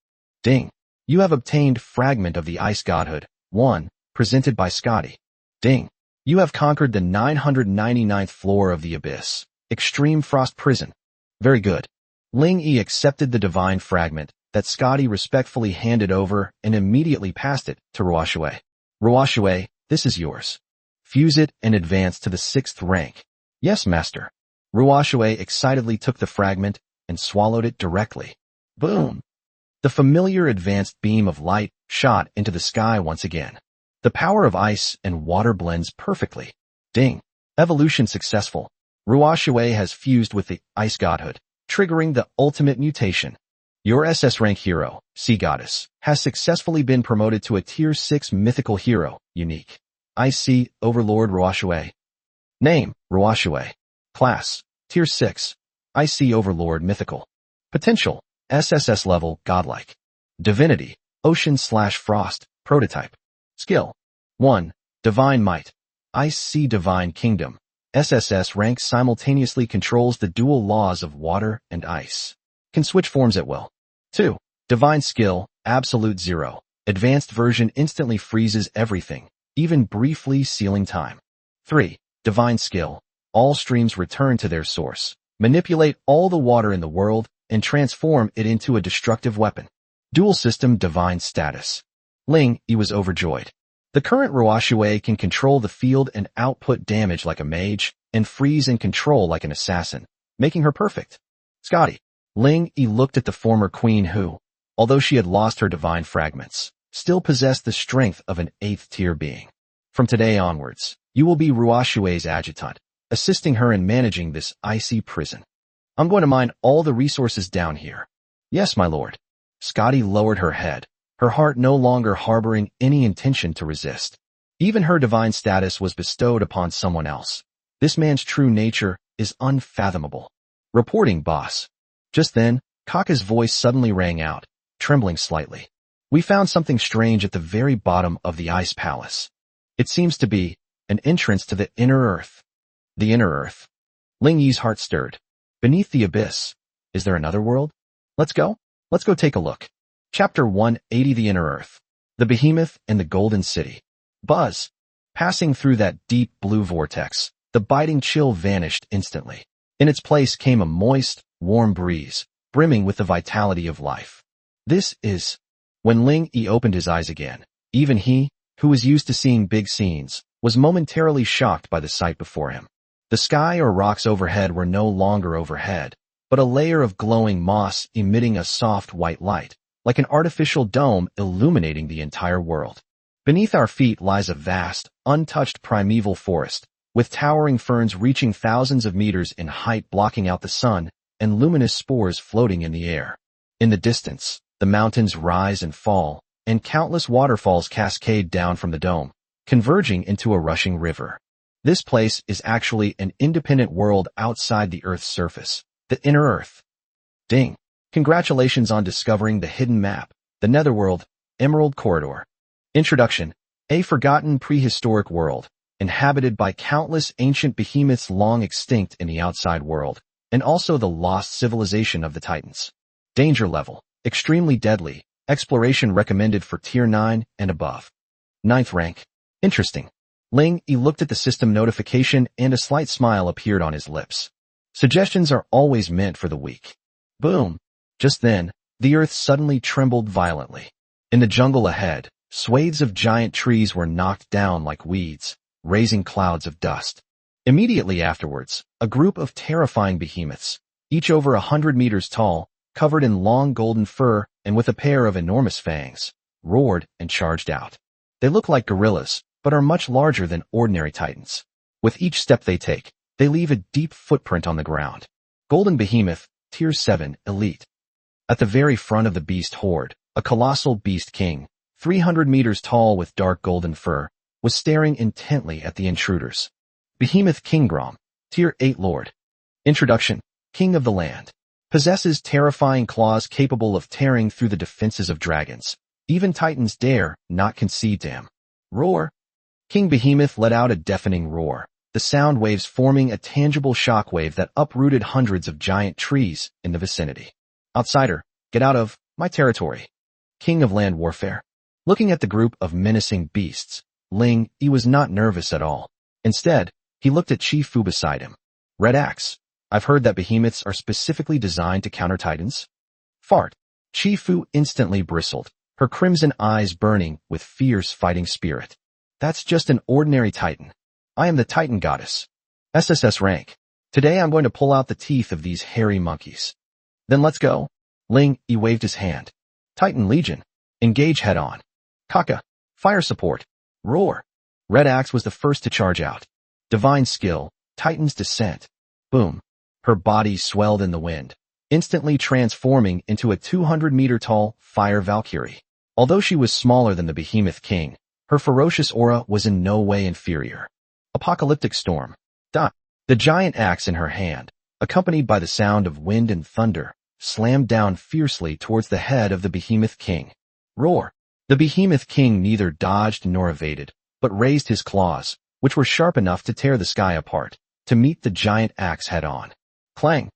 Ding. You have obtained Fragment of the Ice Godhood, 1, presented by Scotty. Ding. You have conquered the 999th floor of the Abyss, Extreme Frost Prison. Very good. Ling Yi accepted the divine fragment that Scotty respectfully handed over and immediately passed it to Ruoshue. Ruoshue, this is yours. Fuse it and advance to the 6th rank. Yes, master. Ruoshue excitedly took the fragment and swallowed it directly. Boom! The familiar advanced beam of light shot into the sky once again. The power of ice and water blends perfectly. Ding! Evolution successful. Ruoshue has fused with the ice godhood, triggering the ultimate mutation. Your SS rank hero, Sea Goddess, has successfully been promoted to a Tier 6 mythical hero, unique. Ice Overlord Ruoshue. Name, Ruoshue. Class, Tier 6. Ice Overlord mythical. Potential, SSS level, godlike. Divinity, Ocean/Frost, prototype. Skill. 1. Divine Might. Ice Divine Kingdom. SSS rank simultaneously controls the dual laws of water and ice. Can switch forms at will. 2. Divine Skill, Absolute 0. Advanced version instantly freezes everything, even briefly sealing time. 3. Divine Skill. All streams return to their source. Manipulate all the water in the world and transform it into a destructive weapon. Dual System Divine Status. Ling Yi was overjoyed. The current Ruoshue can control the field and output damage like a mage, and freeze and control like an assassin, making her perfect. Scotty. Ling Yi looked at the former queen who, although she had lost her divine fragments, still possessed the strength of an 8th tier being. From today onwards, you will be Ruoshue's adjutant, assisting her in managing this icy prison. I'm going to mine all the resources down here. Yes, my lord. Scotty lowered her head, her heart no longer harboring any intention to resist. Even her divine status was bestowed upon someone else. This man's true nature is unfathomable. Reporting, boss. Just then, Kaka's voice suddenly rang out, trembling slightly. We found something strange at the very bottom of the ice palace. It seems to be an entrance to the inner earth. The inner earth. Ling Yi's heart stirred. Beneath the abyss. Is there another world? Let's go take a look. Chapter 180 The Inner Earth. The Behemoth and the Golden City. Buzz. Passing through that deep blue vortex, the biting chill vanished instantly. In its place came a moist, warm breeze, brimming with the vitality of life. This is... When Ling Yi opened his eyes again, even he, who was used to seeing big scenes, was momentarily shocked by the sight before him. The sky or rocks overhead were no longer overhead, but a layer of glowing moss emitting a soft white light, like an artificial dome illuminating the entire world. Beneath our feet lies a vast, untouched primeval forest, with towering ferns reaching thousands of meters in height blocking out the sun, and luminous spores floating in the air. In the distance, the mountains rise and fall, and countless waterfalls cascade down from the dome, converging into a rushing river. This place is actually an independent world outside the Earth's surface, the inner Earth. Ding! Congratulations on discovering the hidden map, the Netherworld, Emerald Corridor. Introduction. A forgotten prehistoric world, inhabited by countless ancient behemoths long extinct in the outside world, and also the lost civilization of the Titans. Danger level. Extremely deadly. Exploration recommended for Tier 9 and above. 9th rank. Interesting. Ling Yi looked at the system notification and a slight smile appeared on his lips. Suggestions are always meant for the weak. Boom. Just then, the earth suddenly trembled violently. In the jungle ahead, swathes of giant trees were knocked down like weeds, raising clouds of dust. Immediately afterwards, a group of terrifying behemoths, each over 100 meters tall, covered in long golden fur and with a pair of enormous fangs, roared and charged out. They look like gorillas, but are much larger than ordinary titans. With each step they take, they leave a deep footprint on the ground. Golden Behemoth, Tier 7, Elite. At the very front of the beast horde, a colossal beast king, 300 meters tall with dark golden fur, was staring intently at the intruders. Behemoth King Grom, Tier 8 Lord. Introduction. King of the land. Possesses terrifying claws capable of tearing through the defenses of dragons. Even titans dare not concede to him. Roar. King Behemoth let out a deafening roar, the sound waves forming a tangible shockwave that uprooted hundreds of giant trees in the vicinity. Outsider, get out of my territory. King of Land Warfare. Looking at the group of menacing beasts, Ling Yi was not nervous at all. Instead, he looked at Chi Fu beside him. Red Axe. I've heard that behemoths are specifically designed to counter titans. Fart. Chi-Fu instantly bristled, her crimson eyes burning with fierce fighting spirit. That's just an ordinary Titan. I am the Titan goddess. SSS rank. Today I'm going to pull out the teeth of these hairy monkeys. Then let's go. Ling Yi waved his hand. Titan Legion. Engage head-on. Kaka. Fire support. Roar. Red Axe was the first to charge out. Divine skill. Titan's descent. Boom. Her body swelled in the wind, instantly transforming into a 200-meter-tall fire Valkyrie. Although she was smaller than the Behemoth King, her ferocious aura was in no way inferior. Apocalyptic storm. The giant axe in her hand, accompanied by the sound of wind and thunder, slammed down fiercely towards the head of the Behemoth King. Roar. The Behemoth King neither dodged nor evaded, but raised his claws, which were sharp enough to tear the sky apart, to meet the giant axe head-on. Clang.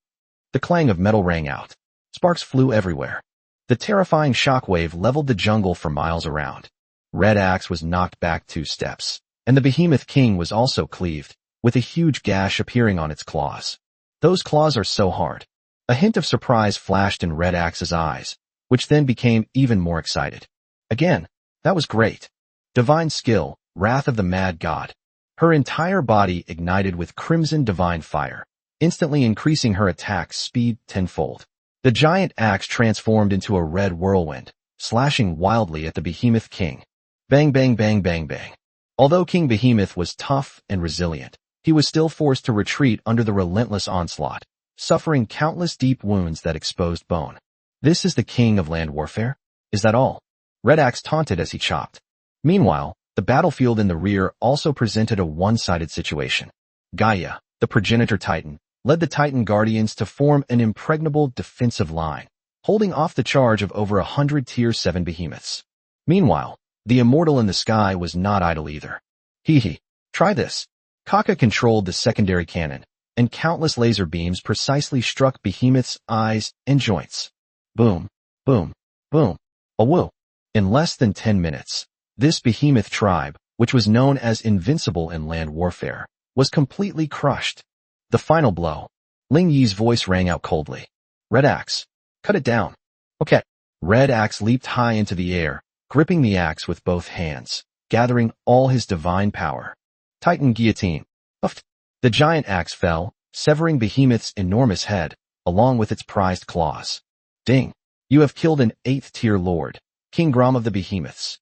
The clang of metal rang out. Sparks flew everywhere. The terrifying shockwave leveled the jungle for miles around. Red Axe was knocked back 2 steps, and the Behemoth King was also cleaved, with a huge gash appearing on its claws. Those claws are so hard. A hint of surprise flashed in Red Axe's eyes, which then became even more excited. Again, that was great. Divine skill, Wrath of the Mad God. Her entire body ignited with crimson divine fire, instantly increasing her attack speed tenfold. The giant axe transformed into a red whirlwind, slashing wildly at the Behemoth King. Bang bang bang bang bang. Although King Behemoth was tough and resilient, he was still forced to retreat under the relentless onslaught, suffering countless deep wounds that exposed bone. This is the king of land warfare? Is that all? Red Axe taunted as he chopped. Meanwhile, the battlefield in the rear also presented a one-sided situation. Gaia, the progenitor Titan, led the Titan Guardians to form an impregnable defensive line, holding off the charge of over 100 Tier 7 behemoths. Meanwhile, the Immortal in the sky was not idle either. Hee. Try this. Kaka controlled the secondary cannon, and countless laser beams precisely struck behemoths' eyes and joints. Boom, boom, boom. Awoo. In less than 10 minutes, this behemoth tribe, which was known as invincible in land warfare, was completely crushed. The final blow. Ling Yi's voice rang out coldly. Red Axe. Cut it down. Okay. Red Axe leaped high into the air, gripping the axe with both hands, gathering all his divine power. Titan Guillotine. Uff. The giant axe fell, severing Behemoth's enormous head, along with its prized claws. Ding. You have killed an 8th tier lord, King Grom of the Behemoths.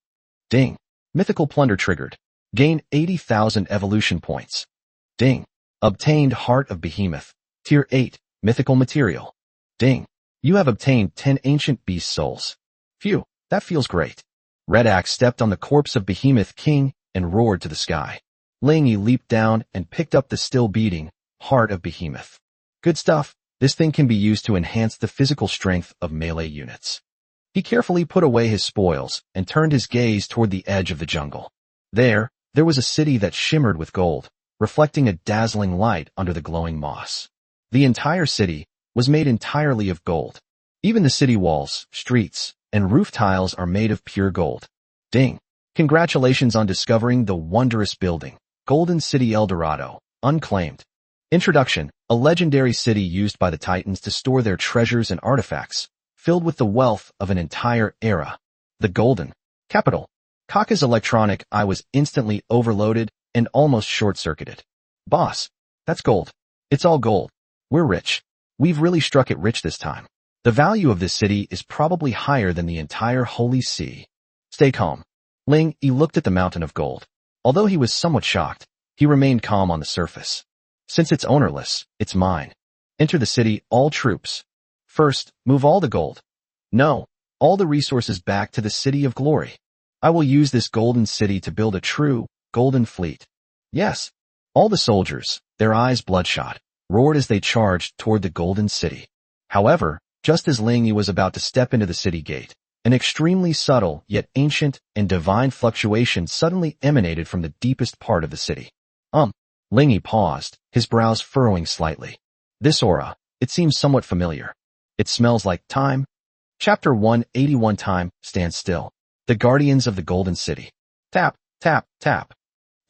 Ding. Mythical plunder triggered. Gain 80,000 evolution points. Ding. Obtained Heart of Behemoth, Tier 8, mythical material. Ding. You have obtained 10 ancient beast souls. Phew, that feels great. Red Axe stepped on the corpse of Behemoth King and roared to the sky. Ling Yi leaped down and picked up the still beating Heart of Behemoth. Good stuff. This thing can be used to enhance the physical strength of melee units. He carefully put away his spoils and turned his gaze toward the edge of the jungle. There was a city that shimmered with gold, reflecting a dazzling light under the glowing moss. The entire city was made entirely of gold. Even the city walls, streets, and roof tiles are made of pure gold. Ding! Congratulations on discovering the wondrous building, Golden City El Dorado, unclaimed. Introduction: a legendary city used by the Titans to store their treasures and artifacts, filled with the wealth of an entire era. The Golden Capital. Kaka's electronic eye was instantly overloaded and almost short-circuited. Boss, that's gold. It's all gold. We're rich. We've really struck it rich this time. The value of this city is probably higher than the entire Holy See. Stay calm. Ling Yi looked at the mountain of gold. Although he was somewhat shocked, he remained calm on the surface. Since it's ownerless, it's mine. Enter the city, all troops. First, move all the gold. No, all the resources back to the City of Glory. I will use this golden city to build a true, golden fleet. Yes. All the soldiers, their eyes bloodshot, roared as they charged toward the golden city. However, just as Ling Yi was about to step into the city gate, an extremely subtle yet ancient and divine fluctuation suddenly emanated from the deepest part of the city. Ling Yi paused, his brows furrowing slightly. This aura, it seems somewhat familiar. It smells like time. Chapter 181. Time, stand still. The Guardians of the Golden City. Tap, tap, tap.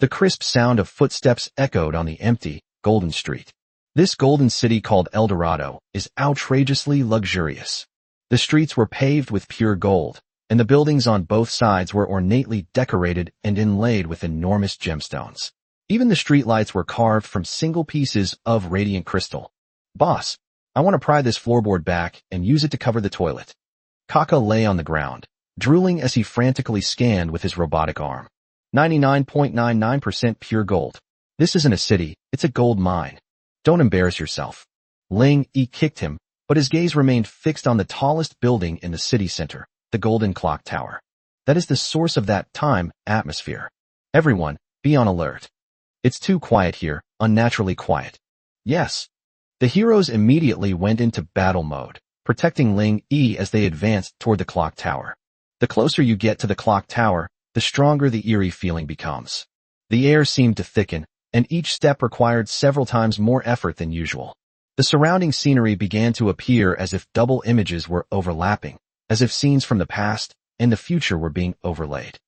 The crisp sound of footsteps echoed on the empty, golden street. This golden city called El Dorado is outrageously luxurious. The streets were paved with pure gold, and the buildings on both sides were ornately decorated and inlaid with enormous gemstones. Even the streetlights were carved from single pieces of radiant crystal. Boss, I want to pry this floorboard back and use it to cover the toilet. Kaka lay on the ground, drooling as he frantically scanned with his robotic arm. 99.99% pure gold. This isn't a city, it's a gold mine. Don't embarrass yourself. Ling Yi kicked him, but his gaze remained fixed on the tallest building in the city center, the Golden Clock Tower. That is the source of that time atmosphere. Everyone, be on alert. It's too quiet here, unnaturally quiet. Yes. The heroes immediately went into battle mode, protecting Ling Yi as they advanced toward the clock tower. The closer you get to the clock tower, the stronger the eerie feeling becomes. The air seemed to thicken, and each step required several times more effort than usual. The surrounding scenery began to appear as if double images were overlapping, as if scenes from the past and the future were being overlaid.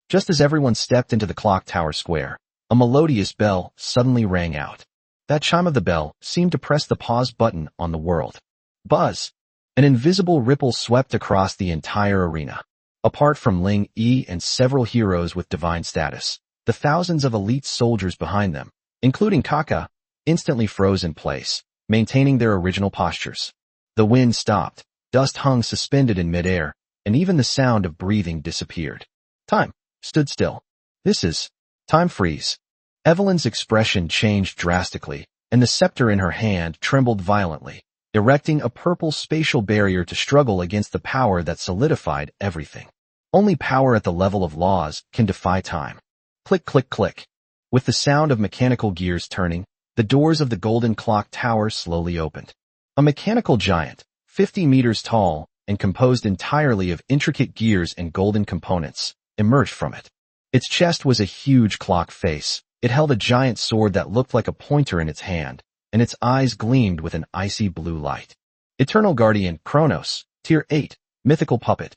Just as everyone stepped into the clock tower square, a melodious bell suddenly rang out. That chime of the bell seemed to press the pause button on the world. Buzz! An invisible ripple swept across the entire arena. Apart from Ling Yi and several heroes with divine status, the thousands of elite soldiers behind them, including Kaka, instantly froze in place, maintaining their original postures. The wind stopped, dust hung suspended in midair, and even the sound of breathing disappeared. Time stood still. This is time freeze. Evelyn's expression changed drastically, and the scepter in her hand trembled violently, erecting a purple spatial barrier to struggle against the power that solidified everything. Only power at the level of laws can defy time. Click, click, click. With the sound of mechanical gears turning, the doors of the Golden Clock Tower slowly opened. A mechanical giant, 50 meters tall and composed entirely of intricate gears and golden components, emerged from it. Its chest was a huge clock face. It held a giant sword that looked like a pointer in its hand, and its eyes gleamed with an icy blue light. Eternal Guardian Kronos, Tier 8, Mythical Puppet.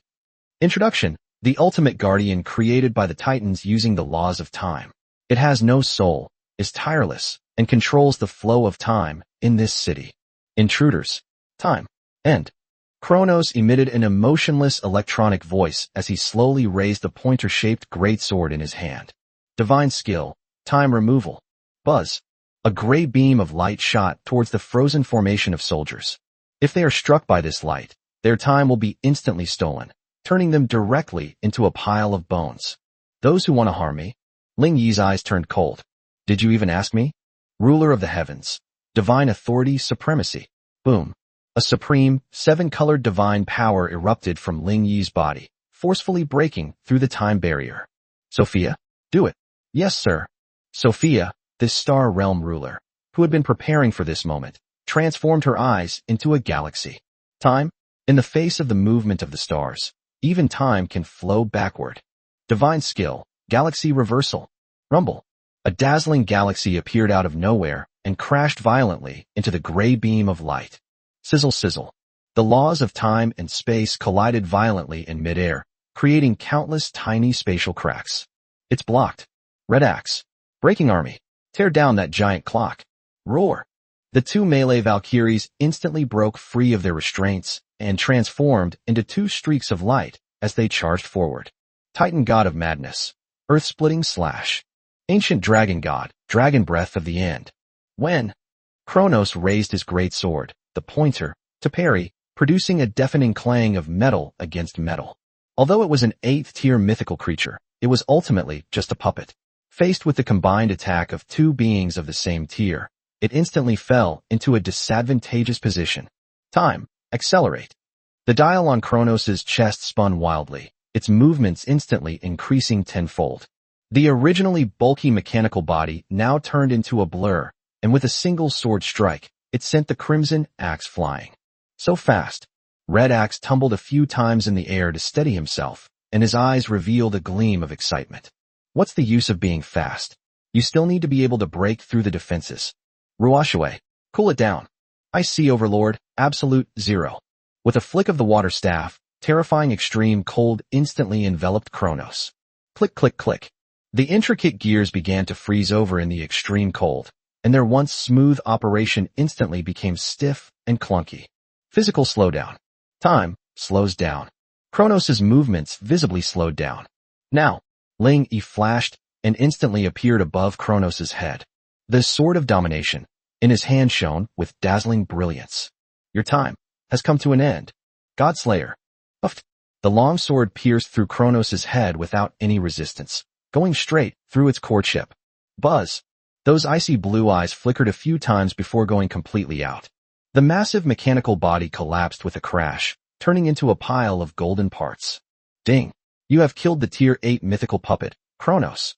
Introduction: the ultimate guardian created by the Titans using the laws of time. It has no soul, is tireless, and controls the flow of time in this city. Intruders. Time. End. Kronos emitted an emotionless electronic voice as he slowly raised the pointer-shaped greatsword in his hand. Divine skill. Time removal. Buzz. A gray beam of light shot towards the frozen formation of soldiers. If they are struck by this light, their time will be instantly stolen, turning them directly into a pile of bones. Those who want to harm me? Ling Yi's eyes turned cold. Did you even ask me? Ruler of the heavens. Divine authority, supremacy. Boom. A supreme, seven-colored divine power erupted from Ling Yi's body, forcefully breaking through the time barrier. Sophia, do it. Yes, sir. Sophia, this star realm ruler, who had been preparing for this moment, transformed her eyes into a galaxy. Time? In the face of the movement of the stars, even time can flow backward. Divine skill, galaxy reversal. Rumble. A dazzling galaxy appeared out of nowhere and crashed violently into the gray beam of light. Sizzle, sizzle. The laws of time and space collided violently in midair, creating countless tiny spatial cracks. It's blocked. Red Axe. Breaking Army. Tear down that giant clock. Roar. The two melee Valkyries instantly broke free of their restraints and transformed into two streaks of light as they charged forward. Titan God of Madness. Earth-splitting slash. Ancient Dragon God. Dragon Breath of the End. When Kronos raised his great sword, the pointer, to parry, producing a deafening clang of metal against metal. Although it was an 8th-tier mythical creature, it was ultimately just a puppet. Faced with the combined attack of two beings of the same tier, it instantly fell into a disadvantageous position. Time. Accelerate. The dial on Kronos' chest spun wildly, its movements instantly increasing tenfold. The originally bulky mechanical body now turned into a blur, and with a single sword strike, it sent the crimson axe flying. So fast. Red Axe tumbled a few times in the air to steady himself, and his eyes revealed a gleam of excitement. What's the use of being fast? You still need to be able to break through the defenses. Ruashue, cool it down. I see, Overlord, absolute zero. With a flick of the water staff, terrifying extreme cold instantly enveloped Kronos. Click, click, click. The intricate gears began to freeze over in the extreme cold, and their once smooth operation instantly became stiff and clunky. Physical slowdown. Time slows down. Kronos' movements visibly slowed down. Now, Ling Yi flashed and instantly appeared above Kronos' head. The sword of domination in his hand shone with dazzling brilliance. Your time has come to an end. Godslayer. Uff. The long sword pierced through Kronos' head without any resistance, going straight through its core chip. Buzz. Those icy blue eyes flickered a few times before going completely out. The massive mechanical body collapsed with a crash, turning into a pile of golden parts. Ding. You have killed the Tier 8 mythical puppet, Kronos.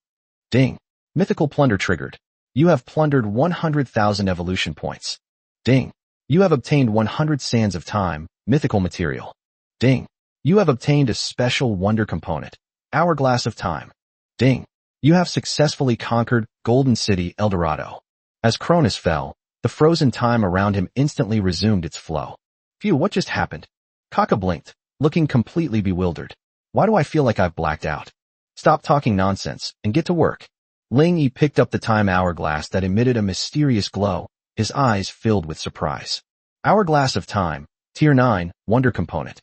Ding. Mythical plunder triggered. You have plundered 100,000 evolution points. Ding. You have obtained 100 sands of time, mythical material. Ding. You have obtained a special wonder component, Hourglass of Time. Ding. You have successfully conquered Golden City Eldorado. As Kronos fell, the frozen time around him instantly resumed its flow. Phew, what just happened? Kaka blinked, looking completely bewildered. Why do I feel like I've blacked out? Stop talking nonsense and get to work. Ling Yi picked up the time hourglass that emitted a mysterious glow, his eyes filled with surprise. Hourglass of Time, Tier 9, Wonder Component.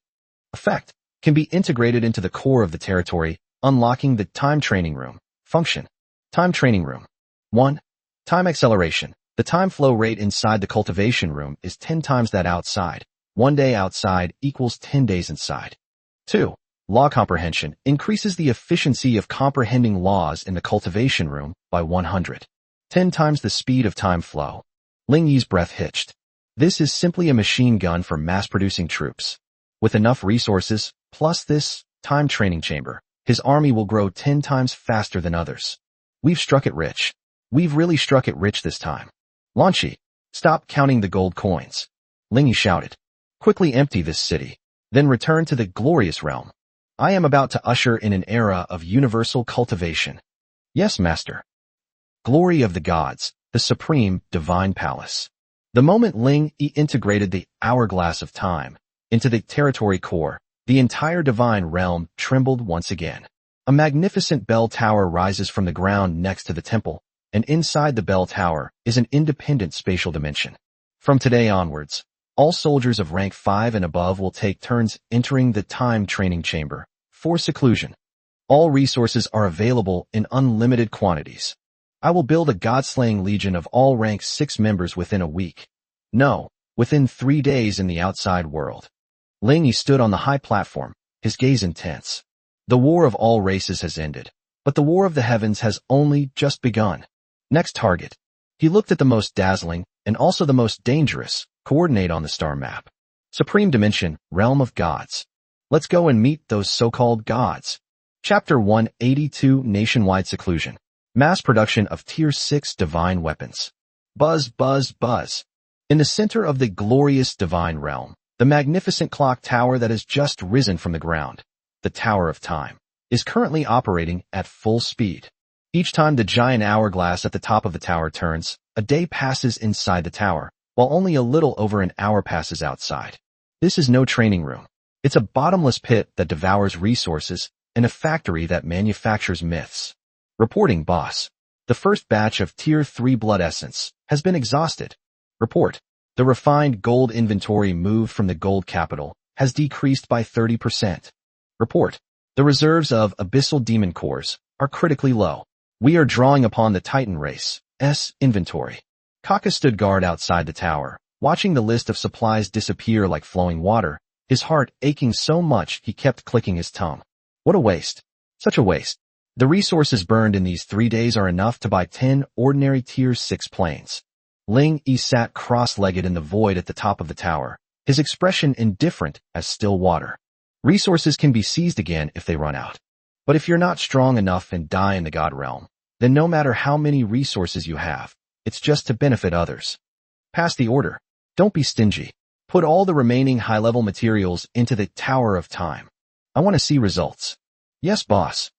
Effect can be integrated into the core of the territory, unlocking the Time Training Room. Function. Time Training Room. 1. Time Acceleration. The time flow rate inside the cultivation room is 10 times that outside. 1 day outside equals 10 days inside. 2. Law Comprehension increases the efficiency of comprehending laws in the cultivation room by 100. 10 times the speed of time flow. Ling Yi's breath hitched. This is simply a machine gun for mass-producing troops. With enough resources, plus this time training chamber, his army will grow 10 times faster than others. We've struck it rich. We've really struck it rich this time. Lanchi, stop counting the gold coins. Ling Yi shouted. Quickly empty this city, then return to the glorious realm. I am about to usher in an era of universal cultivation. Yes, master. Glory of the gods, the supreme divine palace. The moment Ling Yi integrated the hourglass of time into the territory core, the entire divine realm trembled once again. A magnificent bell tower rises from the ground next to the temple, and inside the bell tower is an independent spatial dimension. From today onwards, all soldiers of rank 5 and above will take turns entering the time training chamber for seclusion. All resources are available in unlimited quantities. I will build a god-slaying legion of all rank 6 members within a week. No, within 3 days in the outside world. Ling Yi stood on the high platform, his gaze intense. The war of all races has ended, but the war of the heavens has only just begun. Next target. He looked at the most dazzling, and also the most dangerous, coordinate on the star map. Supreme Dimension, Realm of Gods. Let's go and meet those so-called gods. Chapter 182 Nationwide Seclusion. Mass production of Tier 6 divine weapons. Buzz, buzz, buzz. In the center of the glorious divine realm, the magnificent clock tower that has just risen from the ground, the Tower of Time, is currently operating at full speed. Each time the giant hourglass at the top of the tower turns, a day passes inside the tower, while only a little over an hour passes outside. This is no training room. It's a bottomless pit that devours resources and a factory that manufactures myths. Reporting, boss. The first batch of Tier 3 blood essence has been exhausted. Report. The refined gold inventory moved from the gold capital has decreased by 30%. Report. The reserves of abyssal demon cores are critically low. We are drawing upon the Titan race's inventory. Kaka stood guard outside the tower, watching the list of supplies disappear like flowing water, his heart aching so much he kept clicking his tongue. What a waste. Such a waste. The resources burned in these 3 days are enough to buy 10 ordinary Tier 6 planes. Ling Yi sat cross-legged in the void at the top of the tower, his expression indifferent as still water. Resources can be seized again if they run out. But if you're not strong enough and die in the god realm, then no matter how many resources you have, it's just to benefit others. Pass the order. Don't be stingy. Put all the remaining high-level materials into the Tower of Time. I want to see results. Yes, boss.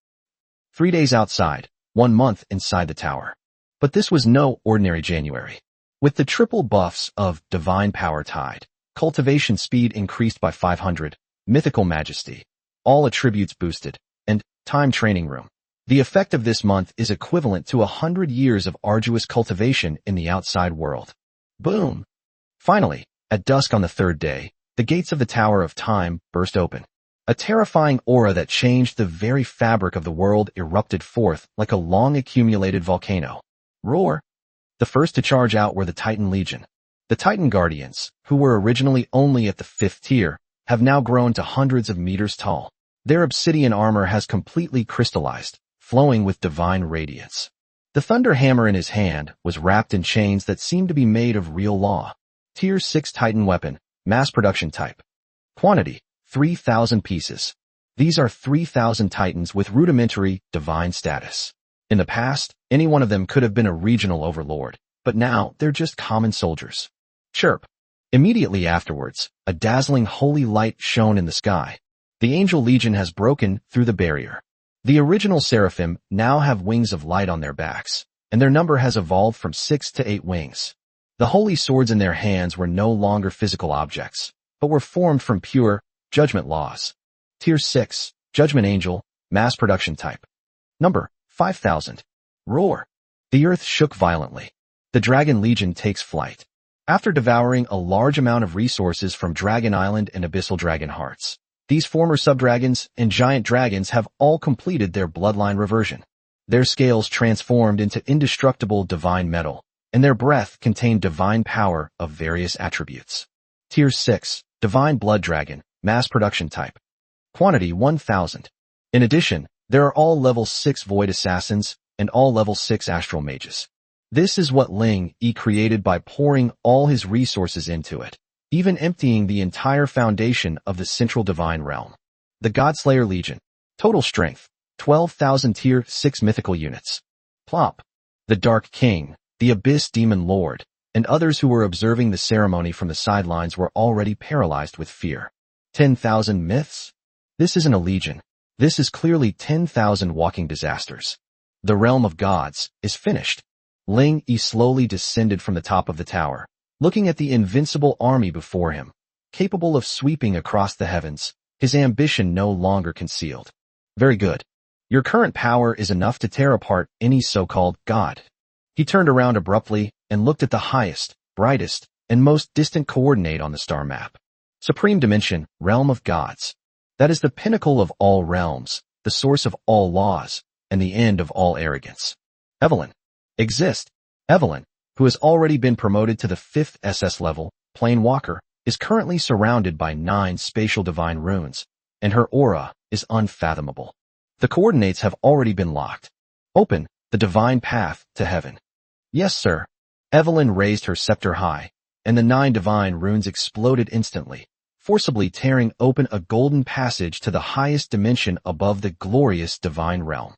3 days outside, 1 month inside the tower. But this was no ordinary January. With the triple buffs of Divine Power Tide, cultivation speed increased by 500, Mythical Majesty, all attributes boosted, and Time Training Room. The effect of this month is equivalent to 100 years of arduous cultivation in the outside world. Boom! Finally, at dusk on the 3rd day, the gates of the Tower of Time burst open. A terrifying aura that changed the very fabric of the world erupted forth like a long-accumulated volcano. Roar! The first to charge out were the Titan Legion. The Titan Guardians, who were originally only at the 5th tier, have now grown to hundreds of meters tall. Their obsidian armor has completely crystallized, flowing with divine radiance. The thunder hammer in his hand was wrapped in chains that seemed to be made of real law. Tier 6 Titan weapon, mass production type. Quantity, 3,000 pieces. These are 3,000 Titans with rudimentary, divine status. In the past, any one of them could have been a regional overlord, but now they're just common soldiers. Chirp. Immediately afterwards, a dazzling holy light shone in the sky. The Angel Legion has broken through the barrier. The original Seraphim now have wings of light on their backs, and their number has evolved from 6 to 8 wings. The holy swords in their hands were no longer physical objects, but were formed from pure judgment laws. Tier 6, Judgment Angel, mass production type. Number, 5,000. Roar. The earth shook violently. The Dragon Legion takes flight. After devouring a large amount of resources from Dragon Island and Abyssal Dragon Hearts, these former subdragons and giant dragons have all completed their bloodline reversion. Their scales transformed into indestructible divine metal, and their breath contained divine power of various attributes. Tier 6, Divine Blood Dragon, mass production type. Quantity 1,000. In addition, there are all level 6 Void Assassins and all level 6 Astral Mages. This is what Ling Yi created by pouring all his resources into it, even emptying the entire foundation of the Central Divine Realm. The Godslayer Legion. Total strength, 12,000 Tier 6 mythical units. Plop. The Dark King, the Abyss Demon Lord, and others who were observing the ceremony from the sidelines were already paralyzed with fear. 10,000 myths? This isn't a legion. This is clearly 10,000 walking disasters. The realm of gods is finished. Ling Yi slowly descended from the top of the tower, looking at the invincible army before him, capable of sweeping across the heavens, his ambition no longer concealed. Very good. Your current power is enough to tear apart any so-called god. He turned around abruptly and looked at the highest, brightest, and most distant coordinate on the star map. Supreme Dimension, Realm of Gods. That is the pinnacle of all realms, the source of all laws, and the end of all arrogance. Evelyn. Exist. Evelyn, who has already been promoted to the 5th SS level, Plane Walker, is currently surrounded by 9 spatial divine runes, and her aura is unfathomable. The coordinates have already been locked. Open the divine path to heaven. Yes, sir. Evelyn raised her scepter high, and the 9 divine runes exploded instantly, forcibly tearing open a golden passage to the highest dimension above the glorious divine realm.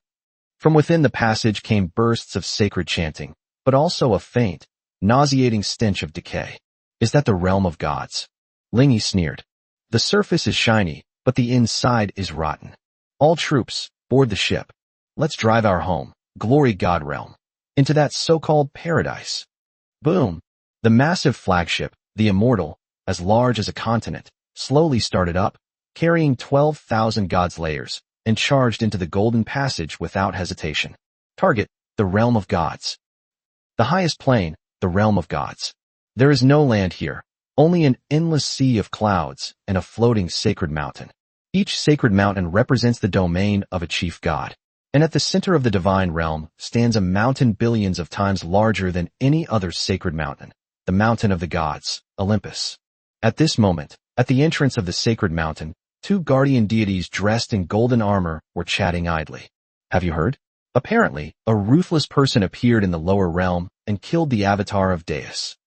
From within the passage came bursts of sacred chanting, but also a faint, nauseating stench of decay. Is that the realm of gods? Ling Yi sneered. The surface is shiny, but the inside is rotten. All troops, board the ship. Let's drive our home, Glory God Realm, into that so-called paradise. Boom! The massive flagship, the Immortal, as large as a continent, slowly started up, carrying 12,000 gods layers, and charged into the golden passage without hesitation. Target, the realm of gods. The highest plane, the realm of gods. There is no land here, only an endless sea of clouds and a floating sacred mountain. Each sacred mountain represents the domain of a chief god, and at the center of the divine realm stands a mountain billions of times larger than any other sacred mountain, the mountain of the gods, Olympus. At this moment, at the entrance of the sacred mountain, 2 guardian deities dressed in golden armor were chatting idly. Have you heard? Apparently, a ruthless person appeared in the lower realm and killed the avatar of Deus.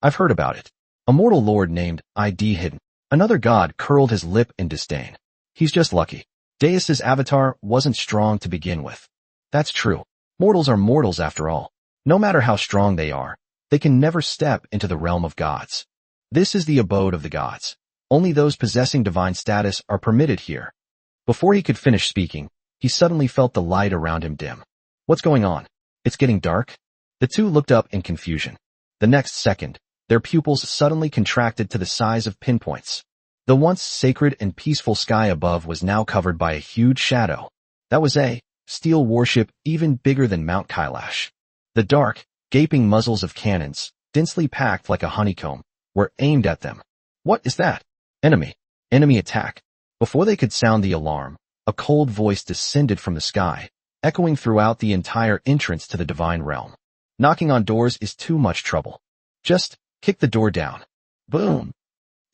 I've heard about it. A mortal lord named ID Hidden. Another god curled his lip in disdain. He's just lucky. Deus's avatar wasn't strong to begin with. That's true. Mortals are mortals after all. No matter how strong they are, they can never step into the realm of gods. This is the abode of the gods. Only those possessing divine status are permitted here. Before he could finish speaking, he suddenly felt the light around him dim. What's going on? It's getting dark? The two looked up in confusion. The next second, their pupils suddenly contracted to the size of pinpoints. The once sacred and peaceful sky above was now covered by a huge shadow. That was a steel warship even bigger than Mount Kailash. The dark, gaping muzzles of cannons, densely packed like a honeycomb, were aimed at them. What is that? Enemy. Enemy attack. Before they could sound the alarm, a cold voice descended from the sky, echoing throughout the entire entrance to the divine realm. Knocking on doors is too much trouble. Just kick the door down. Boom.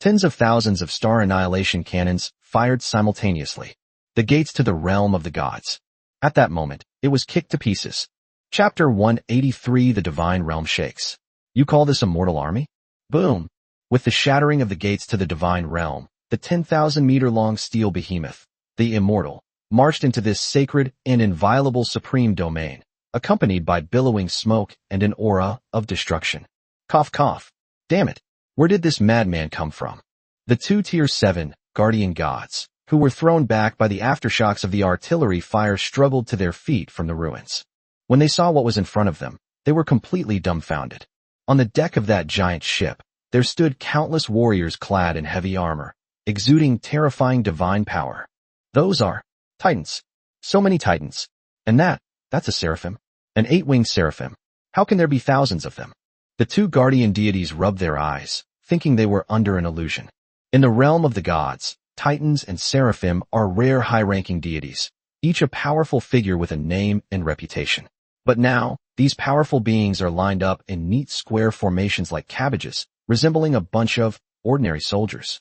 Tens of thousands of star annihilation cannons fired simultaneously. The gates to the realm of the gods. At that moment, it was kicked to pieces. Chapter 183. The divine realm shakes. You call this a mortal army? Boom. With the shattering of the gates to the divine realm, the 10,000-meter-long steel behemoth, the immortal, marched into this sacred and inviolable supreme domain, accompanied by billowing smoke and an aura of destruction. Cough cough. Damn it. Where did this madman come from? The two Tier 7 guardian gods, who were thrown back by the aftershocks of the artillery fire, struggled to their feet from the ruins. When they saw what was in front of them, they were completely dumbfounded. On the deck of that giant ship, there stood countless warriors clad in heavy armor, exuding terrifying divine power. Those are titans. So many titans. And that's a seraphim. An 8-winged seraphim. How can there be thousands of them? The two guardian deities rubbed their eyes, thinking they were under an illusion. In the realm of the gods, titans and seraphim are rare high-ranking deities, each a powerful figure with a name and reputation. But now, these powerful beings are lined up in neat square formations like cabbages, resembling a bunch of ordinary soldiers.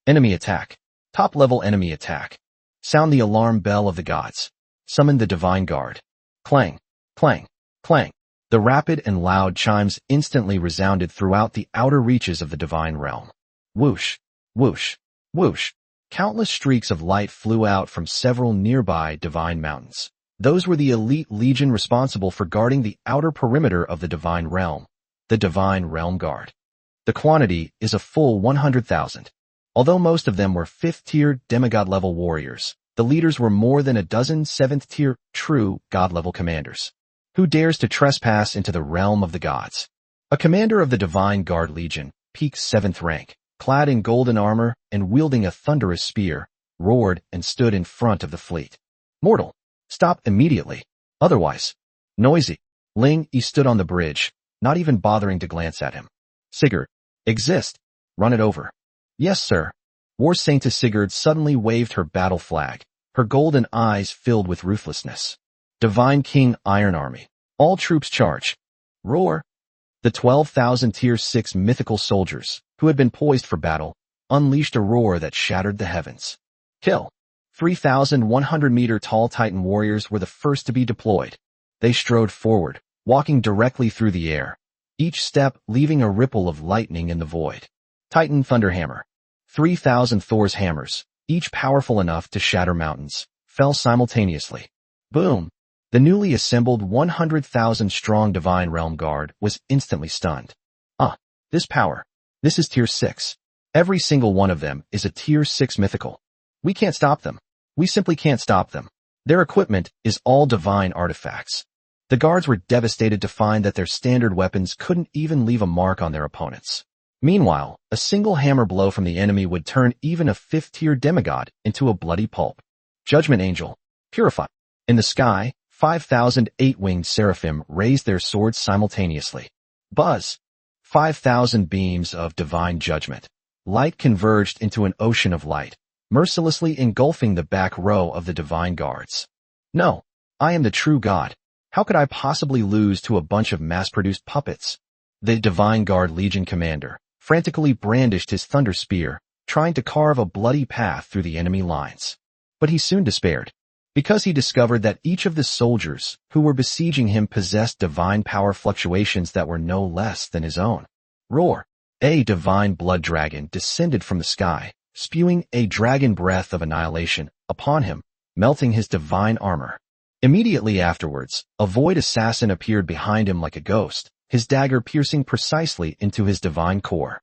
Enemy attack. Top-level enemy attack. Sound the alarm bell of the gods. Summon the divine guard. Clang, clang, clang. The rapid and loud chimes instantly resounded throughout the outer reaches of the divine realm. Whoosh, whoosh, whoosh. Countless streaks of light flew out from several nearby divine mountains. Those were the elite legion responsible for guarding the outer perimeter of the divine realm, the Divine Realm Guard. The quantity is a full 100,000. Although most of them were 5th-tier demigod-level warriors, the leaders were more than a dozen 7th-tier true god-level commanders. Who dares to trespass into the realm of the gods? A commander of the Divine Guard Legion, peak 7th rank, clad in golden armor and wielding a thunderous spear, roared and stood in front of the fleet. Mortal, stop immediately. Otherwise, noisy. Ling Yi stood on the bridge, not even bothering to glance at him. Sigurd, exist. Run it over. Yes, sir. War Saintess Sigurd suddenly waved her battle flag, her golden eyes filled with ruthlessness. Divine King Iron Army. All troops charge. Roar. The 12,000 Tier 6 mythical soldiers, who had been poised for battle, unleashed a roar that shattered the heavens. Kill. 3,100-meter-tall Titan warriors were the first to be deployed. They strode forward, walking directly through the air, each step leaving a ripple of lightning in the void. Titan Thunderhammer. 3,000 Thor's hammers, each powerful enough to shatter mountains, fell simultaneously. Boom. The newly assembled 100,000-strong Divine Realm Guard was instantly stunned. This power. This is Tier 6. Every single one of them is a Tier 6 mythical. We can't stop them. We simply can't stop them. Their equipment is all divine artifacts. The guards were devastated to find that their standard weapons couldn't even leave a mark on their opponents. Meanwhile, a single hammer blow from the enemy would turn even a 5th-tier demigod into a bloody pulp. Judgment Angel. Purify. In the sky, 5,000 8-winged seraphim raised their swords simultaneously. Buzz. 5,000 beams of divine judgment. Light converged into an ocean of light, mercilessly engulfing the back row of the divine guards. No, I am the true god. How could I possibly lose to a bunch of mass-produced puppets? The Divine Guard Legion commander frantically brandished his thunder spear, trying to carve a bloody path through the enemy lines. But he soon despaired, because he discovered that each of the soldiers who were besieging him possessed divine power fluctuations that were no less than his own. Roar! A divine blood dragon descended from the sky, spewing a dragon breath of annihilation upon him, melting his divine armor. Immediately afterwards, a void assassin appeared behind him like a ghost, his dagger piercing precisely into his divine core.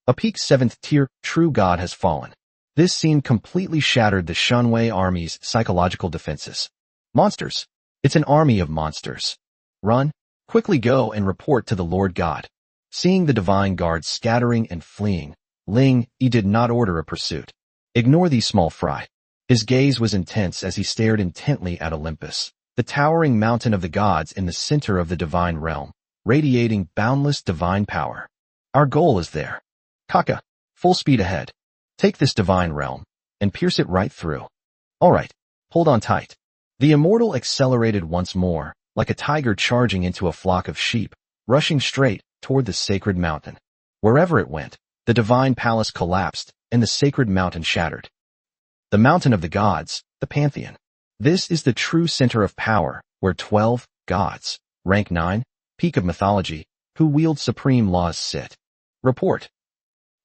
A peak 7th tier true god has fallen. This scene completely shattered the Shunwei army's psychological defenses. Monsters. It's an army of monsters. Run. Quickly go and report to the Lord God. Seeing the divine guard scattering and fleeing, Ling Yi did not order a pursuit. Ignore these small fry. His gaze was intense as he stared intently at Olympus, the towering mountain of the gods in the center of the divine realm, radiating boundless divine power. Our goal is there. Kaka. Full speed ahead. Take this divine realm and pierce it right through. All right, hold on tight. The immortal accelerated once more, like a tiger charging into a flock of sheep, rushing straight toward the sacred mountain. Wherever it went, the divine palace collapsed and the sacred mountain shattered. The mountain of the gods, the pantheon. This is the true center of power, where 12 gods, rank 9, peak of mythology, who wield supreme laws sit. Report.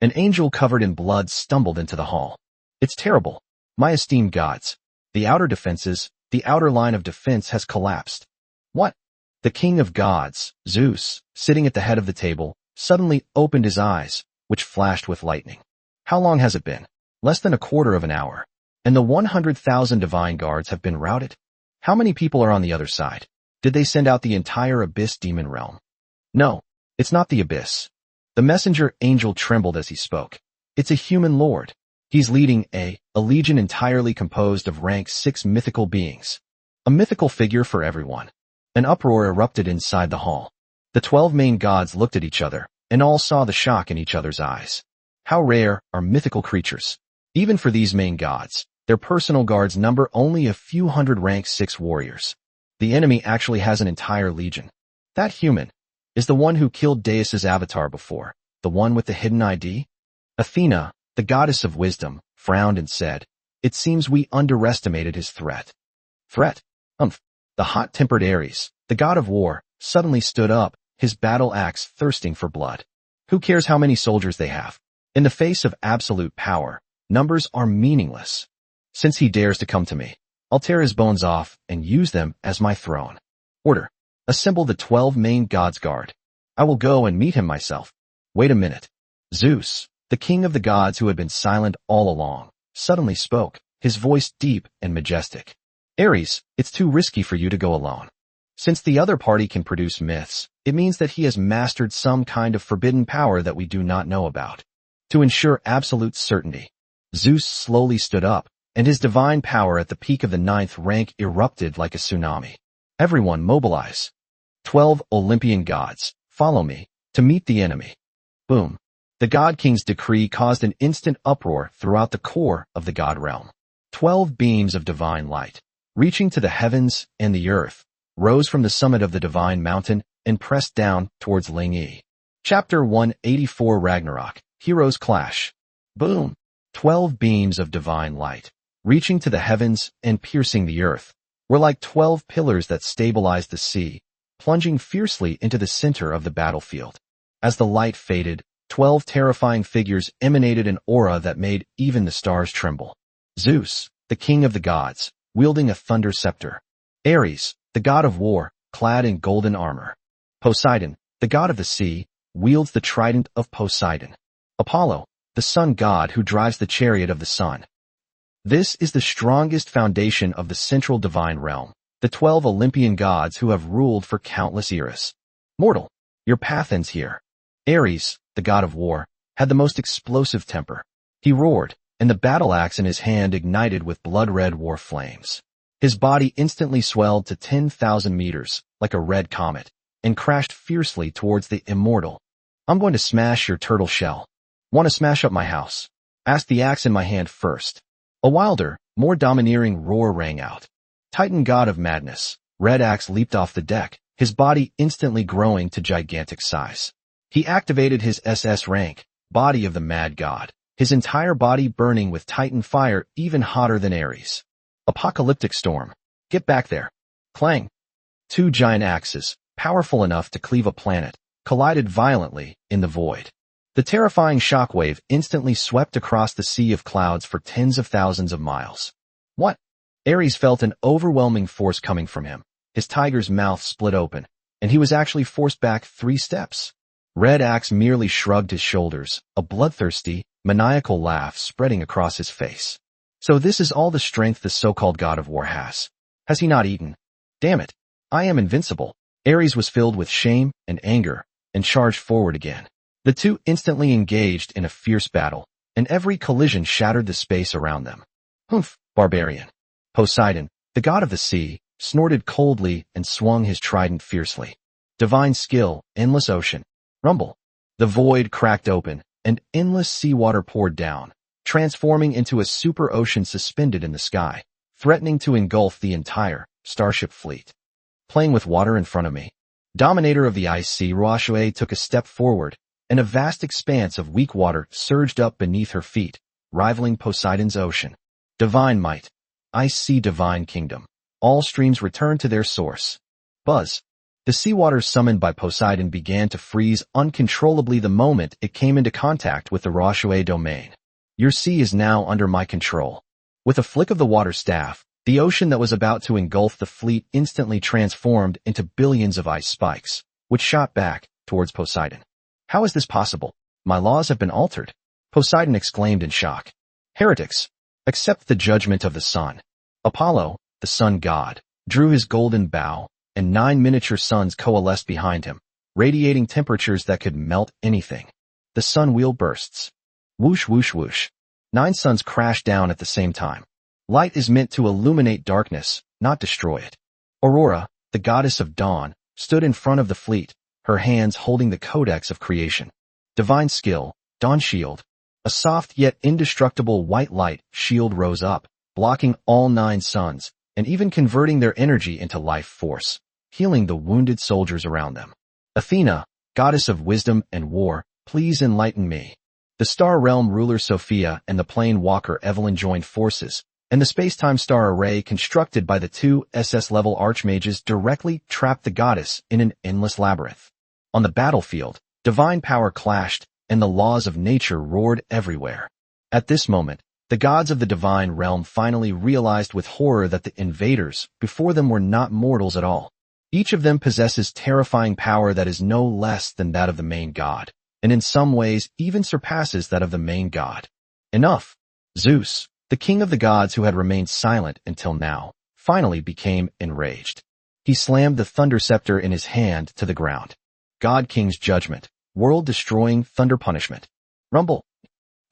An angel covered in blood stumbled into the hall. It's terrible. My esteemed gods. The outer defenses, the outer line of defense has collapsed. What? The king of gods, Zeus, sitting at the head of the table, suddenly opened his eyes, which flashed with lightning. How long has it been? Less than a quarter of an hour. And the 100,000 divine guards have been routed? How many people are on the other side? Did they send out the entire abyss demon realm? No, it's not the abyss. The messenger angel trembled as he spoke. It's a human lord. He's leading a legion entirely composed of rank 6 mythical beings. A mythical figure for everyone. An uproar erupted inside the hall. The 12 main gods looked at each other, and all saw the shock in each other's eyes. How rare are mythical creatures. Even for these main gods, their personal guards number only a few hundred rank 6 warriors. The enemy actually has an entire legion. That human is the one who killed Deus's avatar before, the one with the hidden ID? Athena, the goddess of wisdom, frowned and said, "It seems we underestimated his threat." Threat? The hot-tempered Ares, the god of war, suddenly stood up, his battle axe thirsting for blood. Who cares how many soldiers they have? In the face of absolute power, numbers are meaningless. Since he dares to come to me, I'll tear his bones off and use them as my throne. Order. Assemble the 12 main gods' guard. I will go and meet him myself. Wait a minute. Zeus, the king of the gods who had been silent all along, suddenly spoke, his voice deep and majestic. Ares, it's too risky for you to go alone. Since the other party can produce myths, it means that he has mastered some kind of forbidden power that we do not know about. To ensure absolute certainty, Zeus slowly stood up, and his divine power at the peak of the 9th rank erupted like a tsunami. Everyone mobilize. 12 Olympian gods, follow me, to meet the enemy. Boom. The God King's decree caused an instant uproar throughout the core of the God realm. 12 beams of divine light, reaching to the heavens and the earth, rose from the summit of the divine mountain and pressed down towards Ling-Yi. Chapter 184 Ragnarok, Heroes Clash. Boom. 12 beams of divine light, reaching to the heavens and piercing the earth, were like 12 pillars that stabilized the sea, plunging fiercely into the center of the battlefield. As the light faded, 12 terrifying figures emanated an aura that made even the stars tremble. Zeus, the king of the gods, wielding a thunder scepter. Ares, the god of war, clad in golden armor. Poseidon, the god of the sea, wields the trident of Poseidon. Apollo, the sun god who drives the chariot of the sun. This is the strongest foundation of the central divine realm, the 12 Olympian gods who have ruled for countless eras. Mortal, your path ends here. Ares, the god of war, had the most explosive temper. He roared, and the battle axe in his hand ignited with blood-red war flames. His body instantly swelled to 10,000 meters, like a red comet, and crashed fiercely towards the immortal. I'm going to smash your turtle shell. Want to smash up my house? Ask the axe in my hand first. A wilder, more domineering roar rang out. Titan god of madness, Red Axe leaped off the deck, his body instantly growing to gigantic size. He activated his SS rank, Body of the Mad God, his entire body burning with Titan fire even hotter than Ares. Apocalyptic storm. Get back there. Clang. 2 giant axes, powerful enough to cleave a planet, collided violently in the void. The terrifying shockwave instantly swept across the sea of clouds for tens of thousands of miles. What? Ares felt an overwhelming force coming from him. His tiger's mouth split open, and he was actually forced back 3 steps. Red Axe merely shrugged his shoulders, a bloodthirsty, maniacal laugh spreading across his face. So this is all the strength the so-called god of war has. Has he not eaten? Damn it. I am invincible. Ares was filled with shame and anger, and charged forward again. The two instantly engaged in a fierce battle, and every collision shattered the space around them. Humph, barbarian. Poseidon, the god of the sea, snorted coldly and swung his trident fiercely. Divine skill, endless ocean. Rumble. The void cracked open, and endless seawater poured down, transforming into a super ocean suspended in the sky, threatening to engulf the entire starship fleet. Playing with water in front of me. Dominator of the ice sea, Roshue took a step forward, and a vast expanse of weak water surged up beneath her feet, rivaling Poseidon's ocean. Divine might. Ice sea divine kingdom. All streams returned to their source. Buzz. The seawater summoned by Poseidon began to freeze uncontrollably the moment it came into contact with the Roshue domain. Your sea is now under my control. With a flick of the water staff, the ocean that was about to engulf the fleet instantly transformed into billions of ice spikes, which shot back towards Poseidon. How is this possible? My laws have been altered. Poseidon exclaimed in shock. Heretics, accept the judgment of the sun. Apollo, the sun god, drew his golden bow, and 9 miniature suns coalesced behind him, radiating temperatures that could melt anything. The sun wheel bursts. Whoosh whoosh whoosh. 9 suns crashed down at the same time. Light is meant to illuminate darkness, not destroy it. Aurora, the goddess of dawn, stood in front of the fleet, her hands holding the codex of creation. Divine skill, Dawn Shield. A soft yet indestructible white light shield rose up, blocking all 9 suns, and even converting their energy into life force, healing the wounded soldiers around them. Athena, goddess of wisdom and war, please enlighten me. The Star Realm ruler Sophia and the Plane Walker Evelyn joined forces, and the space-time star array constructed by the 2 SS-level archmages directly trapped the goddess in an endless labyrinth. On the battlefield, divine power clashed, and the laws of nature roared everywhere. At this moment, the gods of the divine realm finally realized with horror that the invaders before them were not mortals at all. Each of them possesses terrifying power that is no less than that of the main god, and in some ways even surpasses that of the main god. Enough! Zeus, the king of the gods who had remained silent until now, finally became enraged. He slammed the thunder scepter in his hand to the ground. God King's judgment, world-destroying thunder punishment. Rumble.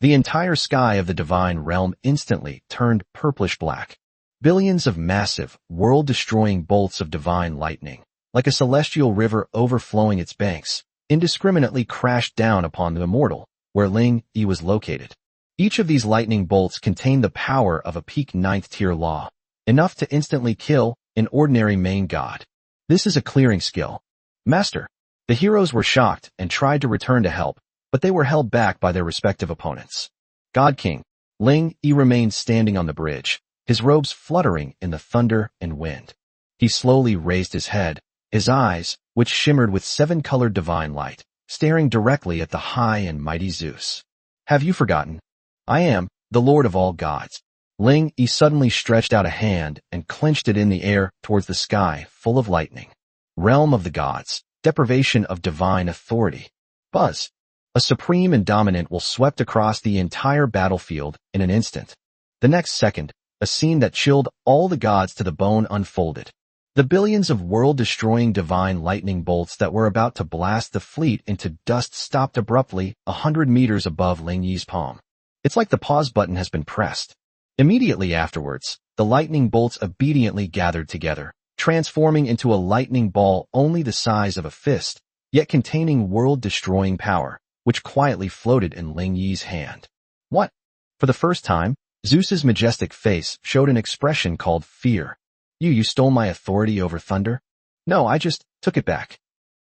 The entire sky of the divine realm instantly turned purplish black. Billions of massive, world-destroying bolts of divine lightning, like a celestial river overflowing its banks, indiscriminately crashed down upon the immortal, where Ling Yi was located. Each of these lightning bolts contained the power of a peak 9th-tier law, enough to instantly kill an ordinary main god. This is a clearing skill. Master. The heroes were shocked and tried to return to help, but they were held back by their respective opponents. God King. Ling Yi remained standing on the bridge, his robes fluttering in the thunder and wind. He slowly raised his head, his eyes, which shimmered with 7-colored divine light, staring directly at the high and mighty Zeus. Have you forgotten? I am, the Lord of all gods. Ling Yi suddenly stretched out a hand and clenched it in the air towards the sky full of lightning. Realm of the gods, deprivation of divine authority. Buzz. A supreme and dominant will swept across the entire battlefield in an instant. The next second, a scene that chilled all the gods to the bone unfolded. The billions of world-destroying divine lightning bolts that were about to blast the fleet into dust stopped abruptly 100 meters above Ling Yi's palm. It's like the pause button has been pressed. Immediately afterwards, the lightning bolts obediently gathered together, transforming into a lightning ball only the size of a fist, yet containing world-destroying power, which quietly floated in Ling Yi's hand. What? For the first time, Zeus's majestic face showed an expression called fear. You stole my authority over thunder? No, I just took it back.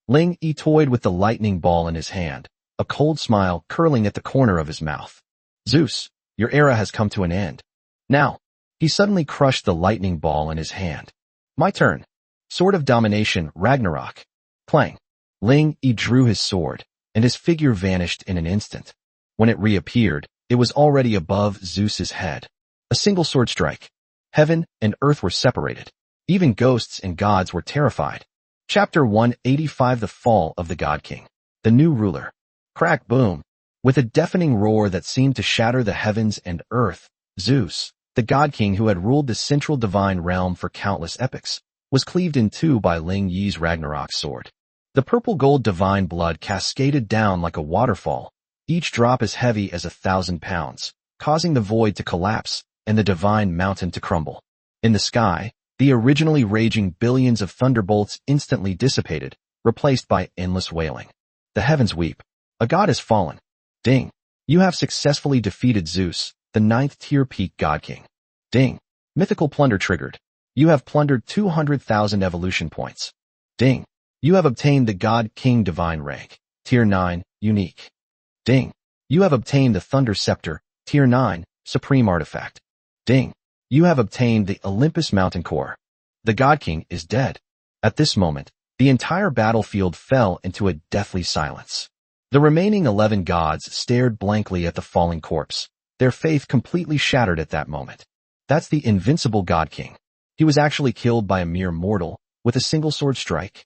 Ling Yi toyed with the lightning ball in his hand, a cold smile curling at the corner of his mouth. Zeus, your era has come to an end. Now, he suddenly crushed the lightning ball in his hand. My turn. Sword of Domination, Ragnarok. Clang. Ling Yi drew his sword, and his figure vanished in an instant. When it reappeared, it was already above Zeus's head. A single sword strike. Heaven and earth were separated. Even ghosts and gods were terrified. Chapter 185 The Fall of the God King. The New Ruler. Crack boom. With a deafening roar that seemed to shatter the heavens and earth, Zeus, the God King who had ruled the central divine realm for countless epochs, was cleaved in two by Ling Yi's Ragnarok sword. The purple-gold divine blood cascaded down like a waterfall, each drop as heavy as 1,000 pounds, causing the void to collapse and the divine mountain to crumble. In the sky, the originally raging billions of thunderbolts instantly dissipated, replaced by endless wailing. The heavens weep. A god has fallen. Ding. You have successfully defeated Zeus, the 9th tier peak God King. Ding. Mythical plunder triggered. You have plundered 200,000 evolution points. Ding. You have obtained the God King Divine rank, Tier 9, Unique. Ding. You have obtained the Thunder Scepter, Tier 9, Supreme Artifact. Ding. You have obtained the Olympus Mountain Core. The God King is dead. At this moment, the entire battlefield fell into a deathly silence. The remaining 11 gods stared blankly at the falling corpse, their faith completely shattered at that moment. That's the invincible God King. He was actually killed by a mere mortal, with a single sword strike.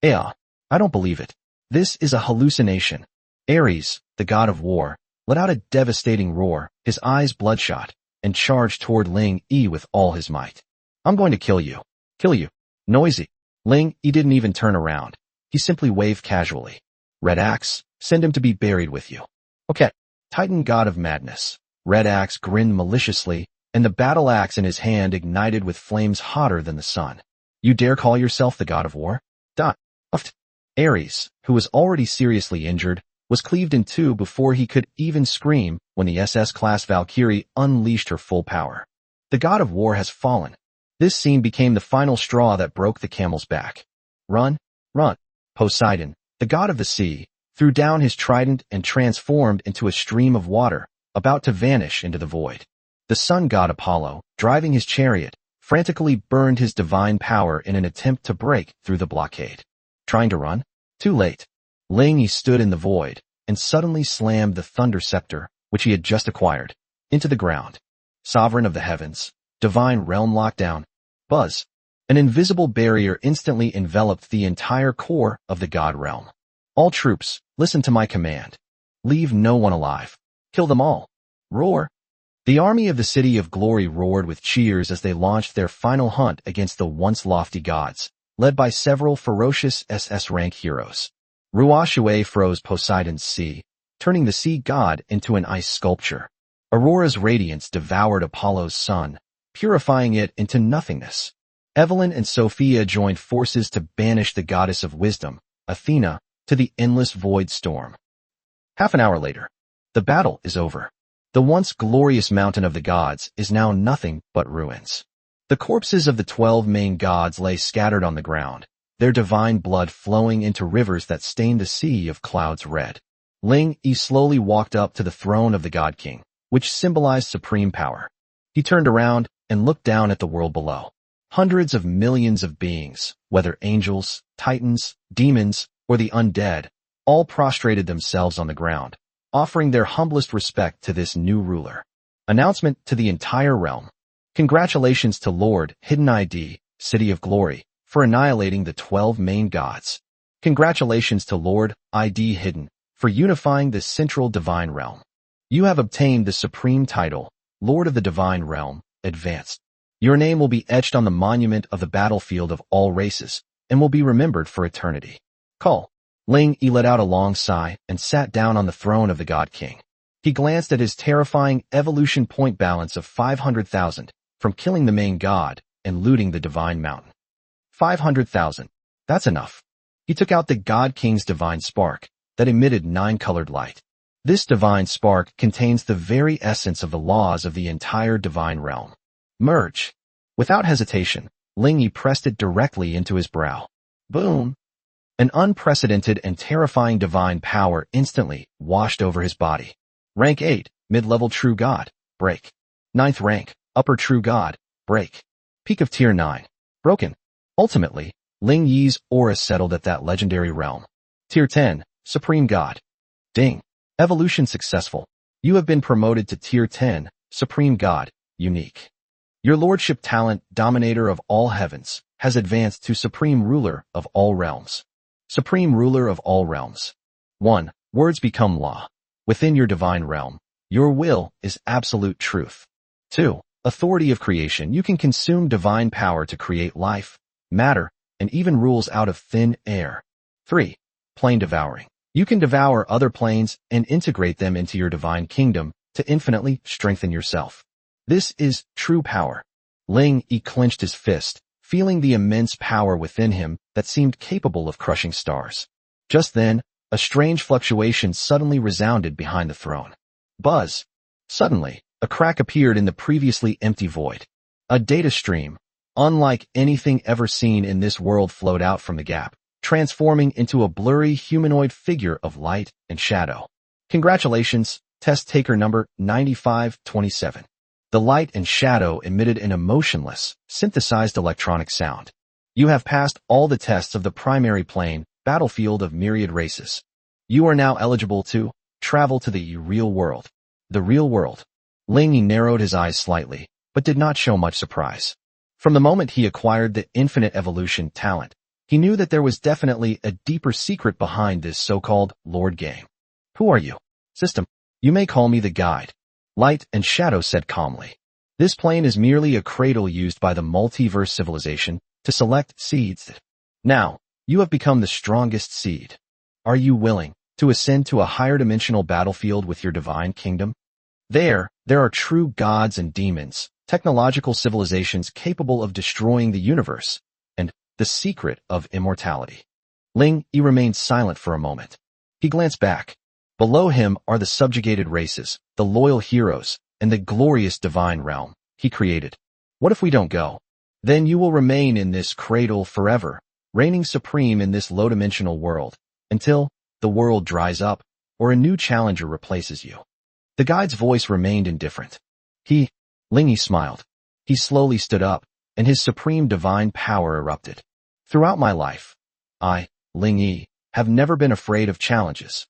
I don't believe it. This is a hallucination. Ares, the god of war, let out a devastating roar, his eyes bloodshot, and charged toward Ling Yi with all his might. I'm going to kill you. Kill you. Noisy. Ling Yi didn't even turn around. He simply waved casually. Red Axe, send him to be buried with you. Okay. Titan god of madness. Red Axe grinned maliciously, and the battle axe in his hand ignited with flames hotter than the sun. You dare call yourself the god of war? Ares, who was already seriously injured, was cleaved in two before he could even scream when the SS-class Valkyrie unleashed her full power. The god of war has fallen. This scene became the final straw that broke the camel's back. Run, run. Poseidon, the god of the sea, threw down his trident and transformed into a stream of water, about to vanish into the void. The sun god Apollo, driving his chariot, frantically burned his divine power in an attempt to break through the blockade. Trying to run? Too late. Ling Yi stood in the void, and suddenly slammed the Thunder Scepter, which he had just acquired, into the ground. Sovereign of the heavens, divine realm lockdown, buzz. An invisible barrier instantly enveloped the entire core of the god realm. All troops, listen to my command. Leave no one alive. Kill them all. Roar. The army of the City of Glory roared with cheers as they launched their final hunt against the once lofty gods, led by several ferocious SS-rank heroes. Ruo Shui froze Poseidon's sea, turning the sea god into an ice sculpture. Aurora's radiance devoured Apollo's sun, purifying it into nothingness. Evelyn and Sophia joined forces to banish the goddess of wisdom, Athena, to the endless void storm. Half an hour later, the battle is over. The once glorious mountain of the gods is now nothing but ruins. The corpses of the 12 main gods lay scattered on the ground, their divine blood flowing into rivers that stained the sea of clouds red. Ling Yi slowly walked up to the throne of the God King, which symbolized supreme power. He turned around and looked down at the world below. Hundreds of millions of beings, whether angels, titans, demons, or the undead, all prostrated themselves on the ground, offering their humblest respect to this new ruler. Announcement to the entire realm. Congratulations to Lord Hidden ID, City of Glory, for annihilating the 12 main gods. Congratulations to Lord ID Hidden for unifying the central divine realm. You have obtained the supreme title, Lord of the Divine Realm, Advanced. Your name will be etched on the monument of the battlefield of all races and will be remembered for eternity. Call. Ling Yi let out a long sigh and sat down on the throne of the God King. He glanced at his terrifying evolution point balance of 500,000 from killing the main god and looting the divine mountain. 500,000. That's enough. He took out the God King's divine spark that emitted 9-colored light. This divine spark contains the very essence of the laws of the entire divine realm. Merge. Without hesitation, Ling Yi pressed it directly into his brow. Boom. An unprecedented and terrifying divine power instantly washed over his body. Rank 8, mid-level true god, break. 9th rank, upper true god, break. Peak of tier 9, broken. Ultimately, Ling Yi's aura settled at that legendary realm. Tier 10, supreme god. Ding. Evolution successful. You have been promoted to tier 10, supreme god, unique. Your lordship talent, dominator of all heavens, has advanced to supreme ruler of all realms. Supreme ruler of all realms. 1. Words become law. Within your divine realm, your will is absolute truth. 2. Authority of creation. You can consume divine power to create life, matter, and even rules out of thin air. 3. Plane devouring. You can devour other planes and integrate them into your divine kingdom to infinitely strengthen yourself. This is true power. Ling Yi clenched his fist, feeling the immense power within him that seemed capable of crushing stars. Just then, a strange fluctuation suddenly resounded behind the throne. Buzz. Suddenly, A crack appeared in the previously empty void. A data stream, unlike anything ever seen in this world, flowed out from the gap, transforming into a blurry humanoid figure of light and shadow. Congratulations, test taker number 9527. The light and shadow emitted an emotionless, synthesized electronic sound. You have passed all the tests of the primary plane, battlefield of myriad races. You are now eligible to travel to the real world. The real world. Ling Yi narrowed his eyes slightly, but did not show much surprise. From the moment he acquired the infinite evolution talent, he knew that there was definitely a deeper secret behind this so-called Lord game. Who are you? System. You may call me the guide. Light and Shadow said calmly. This plane is merely a cradle used by the multiverse civilization to select seeds. Now, you have become the strongest seed. Are you willing to ascend to a higher dimensional battlefield with your divine kingdom? There are true gods and demons, technological civilizations capable of destroying the universe, and the secret of immortality. Ling Yi remained silent for a moment. He glanced back. Below him are the subjugated races, the loyal heroes, and the glorious divine realm he created. What if we don't go? Then you will remain in this cradle forever, reigning supreme in this low-dimensional world, until the world dries up, or a new challenger replaces you. The guide's voice remained indifferent. Ling Yi smiled. He slowly stood up, and his supreme divine power erupted. Throughout my life, I, Ling Yi, have never been afraid of challenges.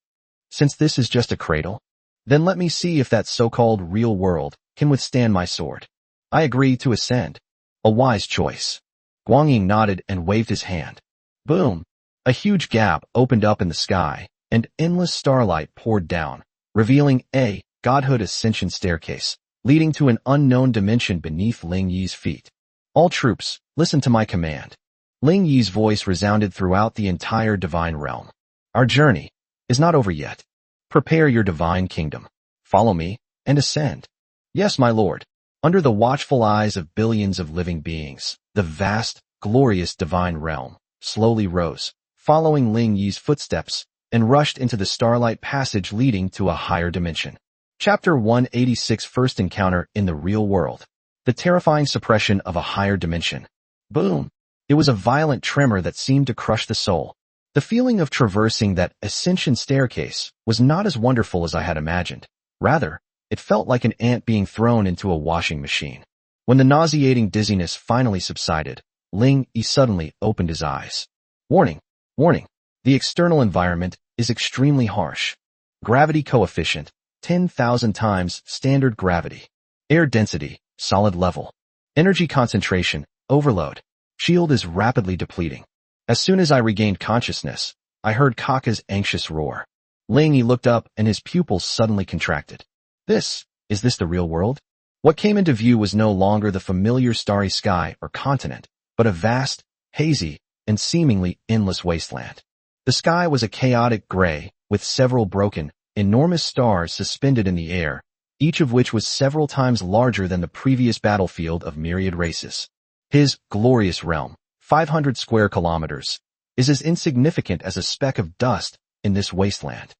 Since this is just a cradle, then let me see if that so-called real world can withstand my sword. I agree to ascend. A wise choice. Guangying nodded and waved his hand. Boom! A huge gap opened up in the sky, and endless starlight poured down, revealing a godhood ascension staircase, leading to an unknown dimension beneath Ling Yi's feet. All troops, listen to my command. Ling Yi's voice resounded throughout the entire divine realm. Our journey is not over yet. Prepare your divine kingdom. Follow me, and ascend. Yes, my lord. Under the watchful eyes of billions of living beings, the vast, glorious divine realm slowly rose, following Ling Yi's footsteps, and rushed into the starlight passage leading to a higher dimension. Chapter 186. First Encounter in the Real World. The terrifying suppression of a higher dimension. Boom! It was a violent tremor that seemed to crush the soul. The feeling of traversing that ascension staircase was not as wonderful as I had imagined. Rather, it felt like an ant being thrown into a washing machine. When the nauseating dizziness finally subsided, Ling Yi suddenly opened his eyes. Warning! Warning! The external environment is extremely harsh. Gravity coefficient, 10,000 times standard gravity. Air density, solid level. Energy concentration, overload. Shield is rapidly depleting. As soon as I regained consciousness, I heard Kaka's anxious roar. Ling Yi looked up and his pupils suddenly contracted. Is this the real world? What came into view was no longer the familiar starry sky or continent, but a vast, hazy, and seemingly endless wasteland. The sky was a chaotic gray, with several broken, enormous stars suspended in the air, each of which was several times larger than the previous battlefield of myriad races. His glorious realm, 500 square kilometers, is as insignificant as a speck of dust in this wasteland.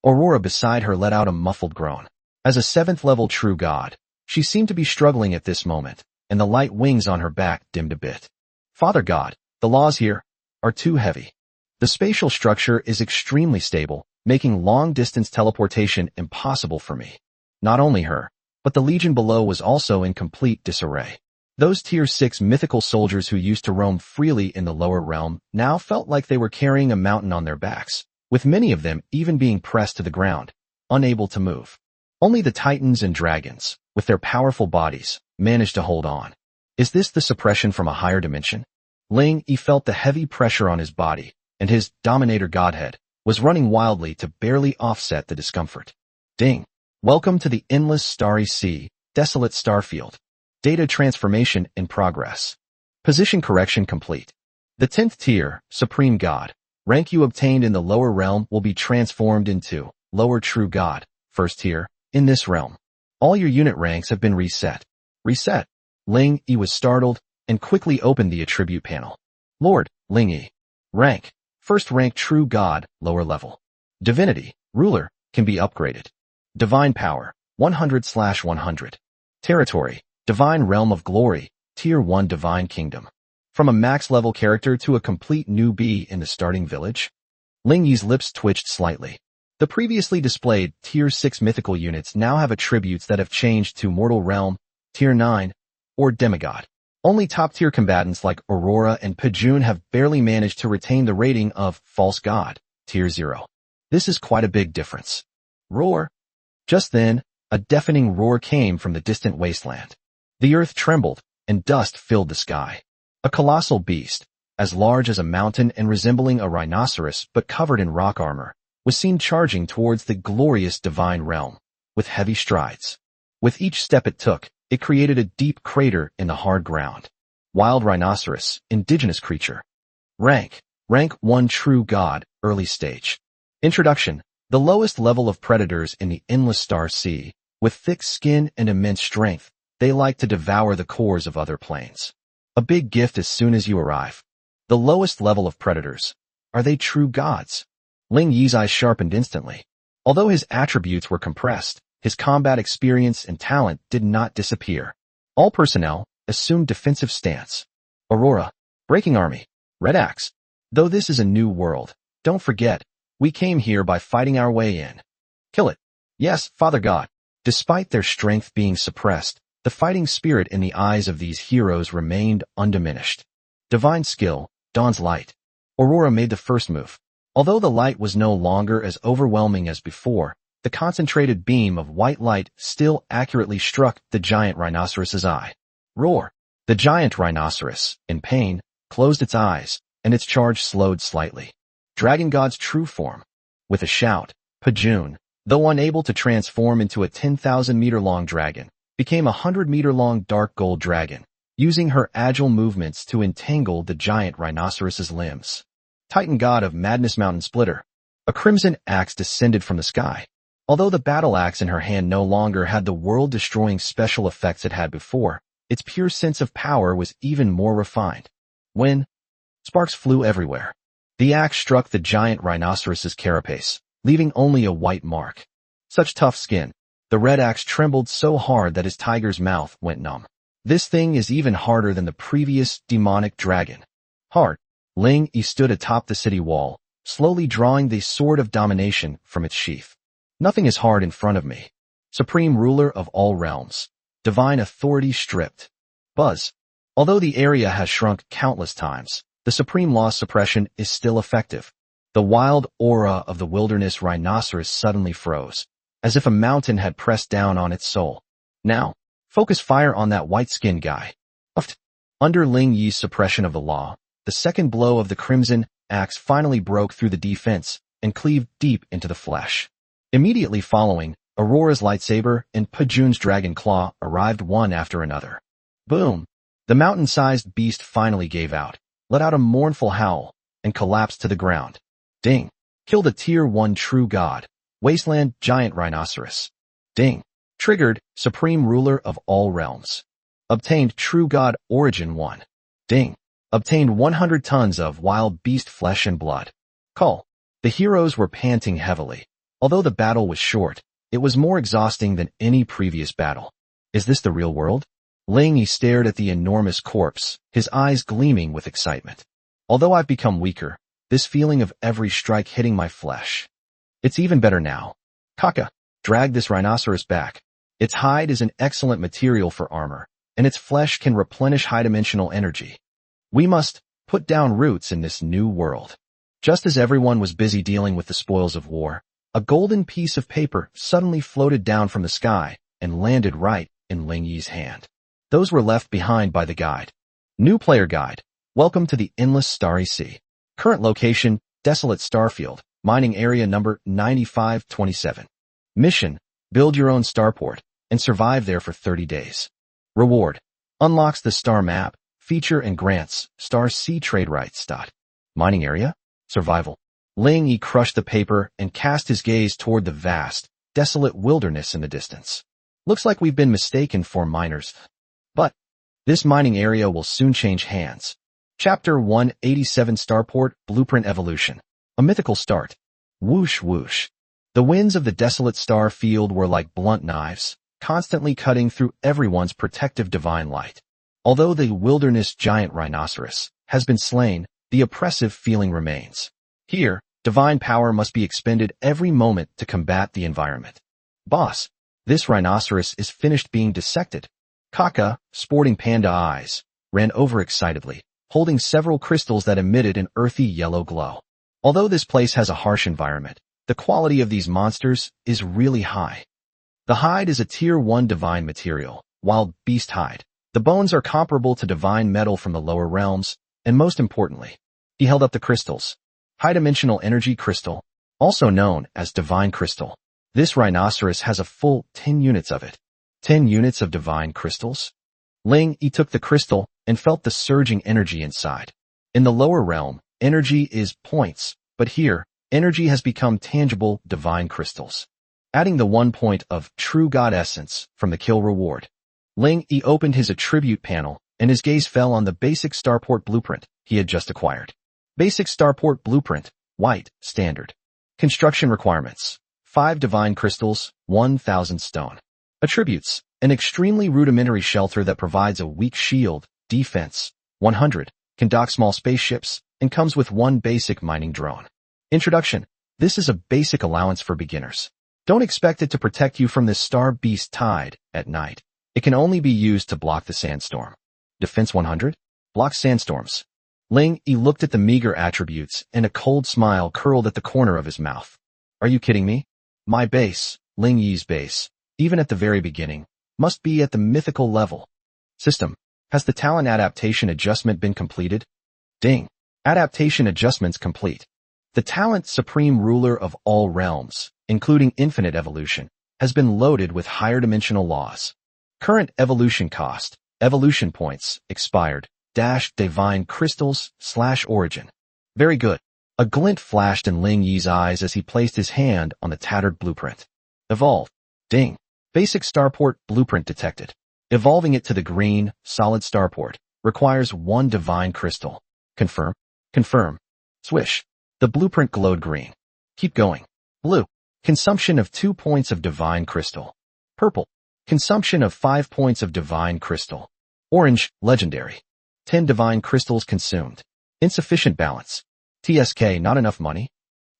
Aurora beside her let out a muffled groan. As a 7th-level true god, she seemed to be struggling at this moment, and the light wings on her back dimmed a bit. Father God, the laws here are too heavy. The spatial structure is extremely stable, making long-distance teleportation impossible for me. Not only her, but the legion below was also in complete disarray. Those Tier 6 mythical soldiers who used to roam freely in the lower realm now felt like they were carrying a mountain on their backs, with many of them even being pressed to the ground, unable to move. Only the titans and dragons, with their powerful bodies, managed to hold on. Is this the suppression from a higher dimension? Ling Yi felt the heavy pressure on his body, and his dominator godhead was running wildly to barely offset the discomfort. Ding! Welcome to the endless starry sea, desolate starfield. Data transformation in progress. Position correction complete. The 10th tier, Supreme God, rank you obtained in the lower realm will be transformed into Lower True God, 1st tier, in this realm. All your unit ranks have been reset. Reset? Ling Yi was startled and quickly opened the attribute panel. Lord, Ling Yi. Rank, 1st rank True God, lower level. Divinity, Ruler, can be upgraded. Divine Power, 100/100. Territory, Divine Realm of Glory, Tier 1 Divine Kingdom. From a max-level character to a complete newbie in the starting village? Ling Yi's lips twitched slightly. The previously displayed Tier 6 mythical units now have attributes that have changed to Mortal Realm, Tier 9, or Demigod. Only top-tier combatants like Aurora and Pajun have barely managed to retain the rating of False God, Tier 0. This is quite a big difference. Roar! Just then, a deafening roar came from the distant wasteland. The earth trembled, and dust filled the sky. A colossal beast, as large as a mountain and resembling a rhinoceros but covered in rock armor, was seen charging towards the glorious divine realm, with heavy strides. With each step it took, it created a deep crater in the hard ground. Wild rhinoceros, indigenous creature. Rank 1 True God, early stage. Introduction, the lowest level of predators in the endless star sea. With thick skin and immense strength, they like to devour the cores of other planes. A big gift as soon as you arrive. The lowest level of predators. Are they true gods? Ling Yi's eyes sharpened instantly. Although his attributes were compressed, his combat experience and talent did not disappear. All personnel assumed defensive stance. Aurora, Breaking Army, Red Axe. Though this is a new world, don't forget, we came here by fighting our way in. Kill it. Yes, Father God. Despite their strength being suppressed, the fighting spirit in the eyes of these heroes remained undiminished. Divine skill, Dawn's Light. Aurora made the first move. Although the light was no longer as overwhelming as before, the concentrated beam of white light still accurately struck the giant rhinoceros's eye. Roar! The giant rhinoceros, in pain, closed its eyes, and its charge slowed slightly. Dragon God's true form. With a shout, Pajun, though unable to transform into a 10,000-meter-long dragon, became a 100-meter-long dark gold dragon, using her agile movements to entangle the giant rhinoceros's limbs. Titan God of Madness Mountain Splitter. A crimson axe descended from the sky. Although the battle axe in her hand no longer had the world-destroying special effects it had before, its pure sense of power was even more refined. When sparks flew everywhere, the axe struck the giant rhinoceros's carapace, leaving only a white mark. Such tough skin. The red axe trembled so hard that his tiger's mouth went numb. This thing is even harder than the previous demonic dragon. Hard. Ling Yi stood atop the city wall, slowly drawing the sword of domination from its sheath. Nothing is hard in front of me. Supreme ruler of all realms. Divine authority stripped. Buzz. Although the area has shrunk countless times, the supreme law suppression is still effective. The wild aura of the wilderness rhinoceros suddenly froze, as if a mountain had pressed down on its soul. Now, focus fire on that white-skinned guy. Under Ling Yi's suppression of the law, the second blow of the crimson axe finally broke through the defense and cleaved deep into the flesh. Immediately following, Aurora's lightsaber and Pajun's dragon claw arrived one after another. Boom! The mountain-sized beast finally gave out, let out a mournful howl, and collapsed to the ground. Ding! Killed a Tier 1 True God. Wasteland Giant Rhinoceros. Ding! Triggered Supreme Ruler of all realms. Obtained True God Origin 1. Ding! Obtained 100 tons of wild beast flesh and blood. Call. The heroes were panting heavily. Although the battle was short, it was more exhausting than any previous battle. Is this the real world? Ling Yi stared at the enormous corpse, his eyes gleaming with excitement. Although I've become weaker, this feeling of every strike hitting my flesh. It's even better now. Kaka, drag this rhinoceros back. Its hide is an excellent material for armor, and its flesh can replenish high-dimensional energy. We must put down roots in this new world. Just as everyone was busy dealing with the spoils of war, a golden piece of paper suddenly floated down from the sky and landed right in Ling Yi's hand. Those were left behind by the guide. New player guide. Welcome to the Endless Starry Sea. Current location, Desolate Starfield, mining area number 9527. Mission, build your own starport and survive there for 30 days. Reward, unlocks the star map, feature and grants star sea trade rights. Mining area, survival. Ling Yi crushed the paper and cast his gaze toward the vast, desolate wilderness in the distance. Looks like we've been mistaken for miners. But this mining area will soon change hands. Chapter 187 Starport Blueprint Evolution. A mythical start. Whoosh whoosh. The winds of the desolate star field were like blunt knives, constantly cutting through everyone's protective divine light. Although the wilderness giant rhinoceros has been slain, the oppressive feeling remains. Here, divine power must be expended every moment to combat the environment. Boss, this rhinoceros is finished being dissected. Kaka, sporting panda eyes, ran over excitedly, holding several crystals that emitted an earthy yellow glow. Although this place has a harsh environment, the quality of these monsters is really high. The hide is a Tier 1 divine material, wild beast hide. The bones are comparable to divine metal from the lower realms, and most importantly, he held up the crystals. High-dimensional energy crystal, also known as divine crystal. This rhinoceros has a full 10 units of it. 10 units of divine crystals? Ling Yi took the crystal and felt the surging energy inside. In the lower realm, energy is points, but here, energy has become tangible divine crystals. Adding the 1 point of true God essence from the kill reward. Ling Yi opened his attribute panel, and his gaze fell on the basic starport blueprint he had just acquired. Basic starport blueprint, white, standard. Construction requirements: 5 divine crystals, 1,000 stone. Attributes: an extremely rudimentary shelter that provides a weak shield, defense, 100, can dock small spaceships, and comes with 1 basic mining drone. Introduction: this is a basic allowance for beginners. Don't expect it to protect you from this star beast tide at night. It can only be used to block the sandstorm. Defense 100? Blocks sandstorms. Ling Yi looked at the meager attributes, and a cold smile curled at the corner of his mouth. Are you kidding me? My base, Ling Yi's base, even at the very beginning, must be at the mythical level. System: has the talent adaptation adjustment been completed? Ding. Adaptation adjustments complete. The talent Supreme Ruler of all realms, including infinite evolution, has been loaded with higher dimensional laws. Current evolution cost, evolution points, expired, divine crystals, /origin. Very good. A glint flashed in Ling Yi's eyes as he placed his hand on the tattered blueprint. Evolve. Ding. Basic starport blueprint detected. Evolving it to the green, solid starport requires 1 divine crystal. Confirm. Confirm. Swish. The blueprint glowed green. Keep going. Blue. Consumption of 2 points of divine crystal. Purple. Consumption of 5 points of divine crystal. Orange, legendary. 10 divine crystals consumed. Insufficient balance. TSK, not enough money?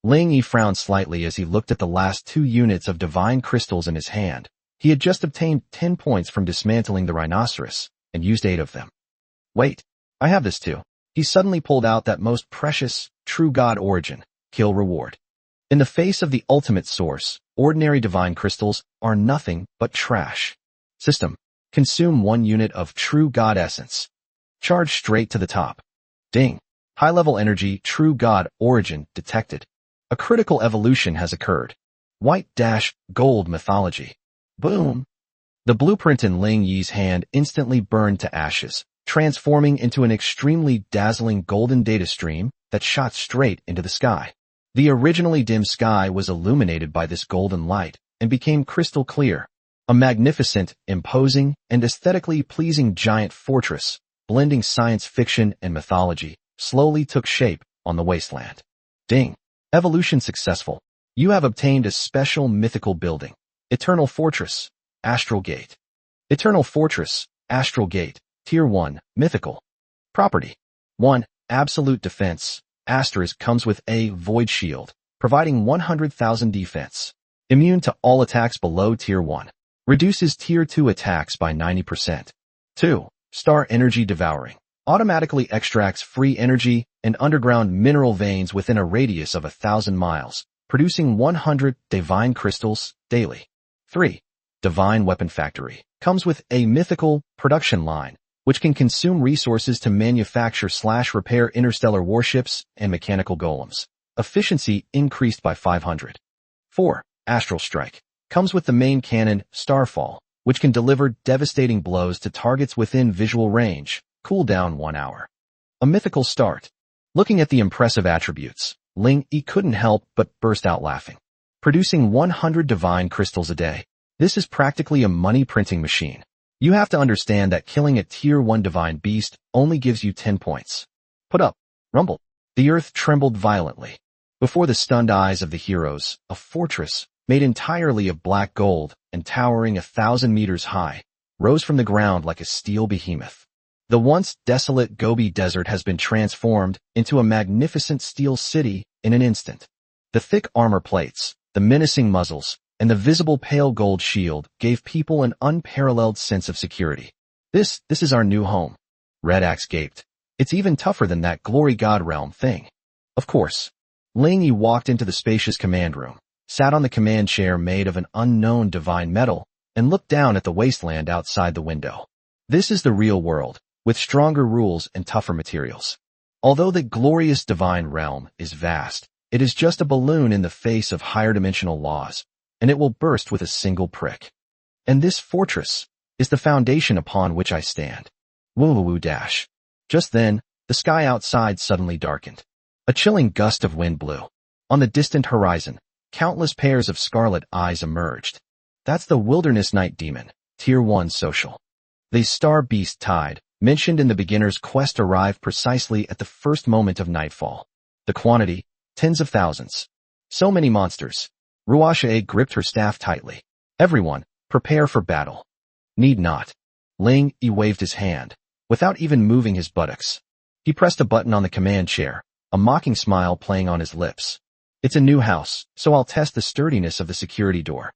Ling Yi frowned slightly as he looked at the last 2 units of divine crystals in his hand. He had just obtained 10 points from dismantling the rhinoceros, and used 8 of them. Wait, I have this too. He suddenly pulled out that most precious, true God origin, kill reward. In the face of the ultimate source, ordinary divine crystals are nothing but trash. System: consume 1 unit of true God essence. Charge straight to the top. Ding. High-level energy true God origin detected. A critical evolution has occurred. White-gold mythology. Boom. The blueprint in Ling Yi's hand instantly burned to ashes, transforming into an extremely dazzling golden data stream that shot straight into the sky. The originally dim sky was illuminated by this golden light and became crystal clear. A magnificent, imposing, and aesthetically pleasing giant fortress, blending science fiction and mythology, slowly took shape on the wasteland. Ding. Evolution successful. You have obtained a special mythical building. Eternal Fortress, Astral Gate. Eternal Fortress, Astral Gate, Tier 1, Mythical. Property. 1. Absolute Defense. Asterisk comes with a Void Shield, providing 100,000 defense. Immune to all attacks below Tier 1. Reduces Tier 2 attacks by 90%. 2. Star Energy Devouring. Automatically extracts free energy and underground mineral veins within a radius of 1,000 miles, producing 100 divine crystals daily. 3. Divine Weapon Factory. Comes with a mythical production line, which can consume resources to manufacture/repair interstellar warships and mechanical golems. Efficiency increased by 500. 4. Astral Strike. Comes with the main cannon, Starfall, which can deliver devastating blows to targets within visual range. Cooldown 1 hour. A mythical start. Looking at the impressive attributes, Ling Yi couldn't help but burst out laughing. Producing 100 divine crystals a day. This is practically a money-printing machine. You have to understand that killing a Tier 1 divine beast only gives you 10 points. Put up. Rumble. The earth trembled violently. Before the stunned eyes of the heroes, a fortress, made entirely of black gold and towering 1,000 meters high, rose from the ground like a steel behemoth. The once desolate Gobi Desert has been transformed into a magnificent steel city in an instant. The thick armor plates, the menacing muzzles, and the visible pale gold shield gave people an unparalleled sense of security. This is our new home. Red Axe gaped. It's even tougher than that Glory God realm thing. Of course. Ling Yi walked into the spacious command room, sat on the command chair made of an unknown divine metal, and looked down at the wasteland outside the window. This is the real world, with stronger rules and tougher materials. Although the glorious divine realm is vast, it is just a balloon in the face of higher dimensional laws, and it will burst with a single prick. And this fortress is the foundation upon which I stand. Woo-woo-woo dash. Just then, the sky outside suddenly darkened. A chilling gust of wind blew. On the distant horizon, countless pairs of scarlet eyes emerged. That's the Wilderness Night Demon, Tier 1 Social. The Star Beast Tide, mentioned in the beginner's quest, arrived precisely at the first moment of nightfall. The quantity, tens of thousands. So many monsters. Ruasha gripped her staff tightly. Everyone, prepare for battle. Need not. Ling Yi waved his hand, without even moving his buttocks. He pressed a button on the command chair, a mocking smile playing on his lips. It's a new house, so I'll test the sturdiness of the security door.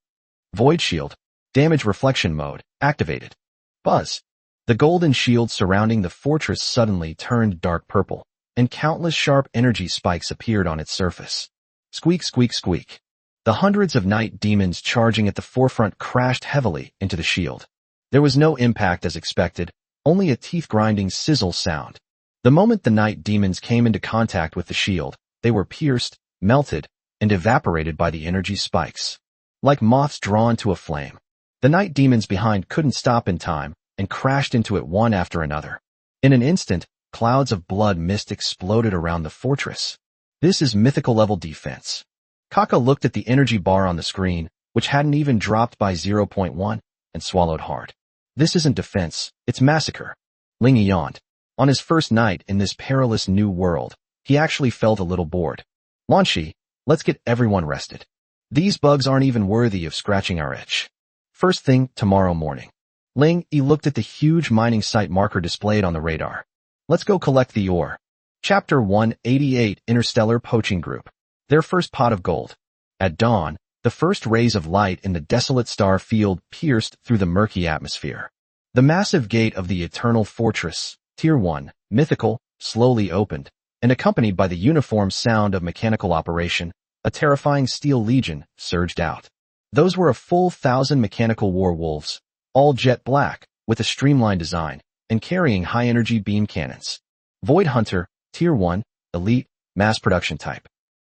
Void shield, damage reflection mode, activated. Buzz. The golden shield surrounding the fortress suddenly turned dark purple, and countless sharp energy spikes appeared on its surface. Squeak, squeak, squeak. The hundreds of night demons charging at the forefront crashed heavily into the shield. There was no impact as expected, only a teeth-grinding sizzle sound. The moment the night demons came into contact with the shield, they were pierced, melted, and evaporated by the energy spikes. Like moths drawn to a flame. The night demons behind couldn't stop in time, and crashed into it one after another. In an instant, clouds of blood mist exploded around the fortress. This is mythical level defense. Kaka looked at the energy bar on the screen, which hadn't even dropped by 0.1, and swallowed hard. This isn't defense, it's massacre. Ling Yi yawned. On his first night in this perilous new world, he actually felt a little bored. Lanshi, let's get everyone rested. These bugs aren't even worthy of scratching our itch. First thing tomorrow morning. Ling Yi looked at the huge mining site marker displayed on the radar. Let's go collect the ore. Chapter 188 Interstellar Poaching Group. Their first pot of gold. At dawn, the first rays of light in the desolate star field pierced through the murky atmosphere. The massive gate of the eternal fortress, Tier 1, mythical, slowly opened, and accompanied by the uniform sound of mechanical operation, a terrifying steel legion surged out. Those were a full 1,000 mechanical war wolves, all jet black, with a streamlined design, and carrying high-energy beam cannons. Void Hunter, Tier 1, elite, mass production type.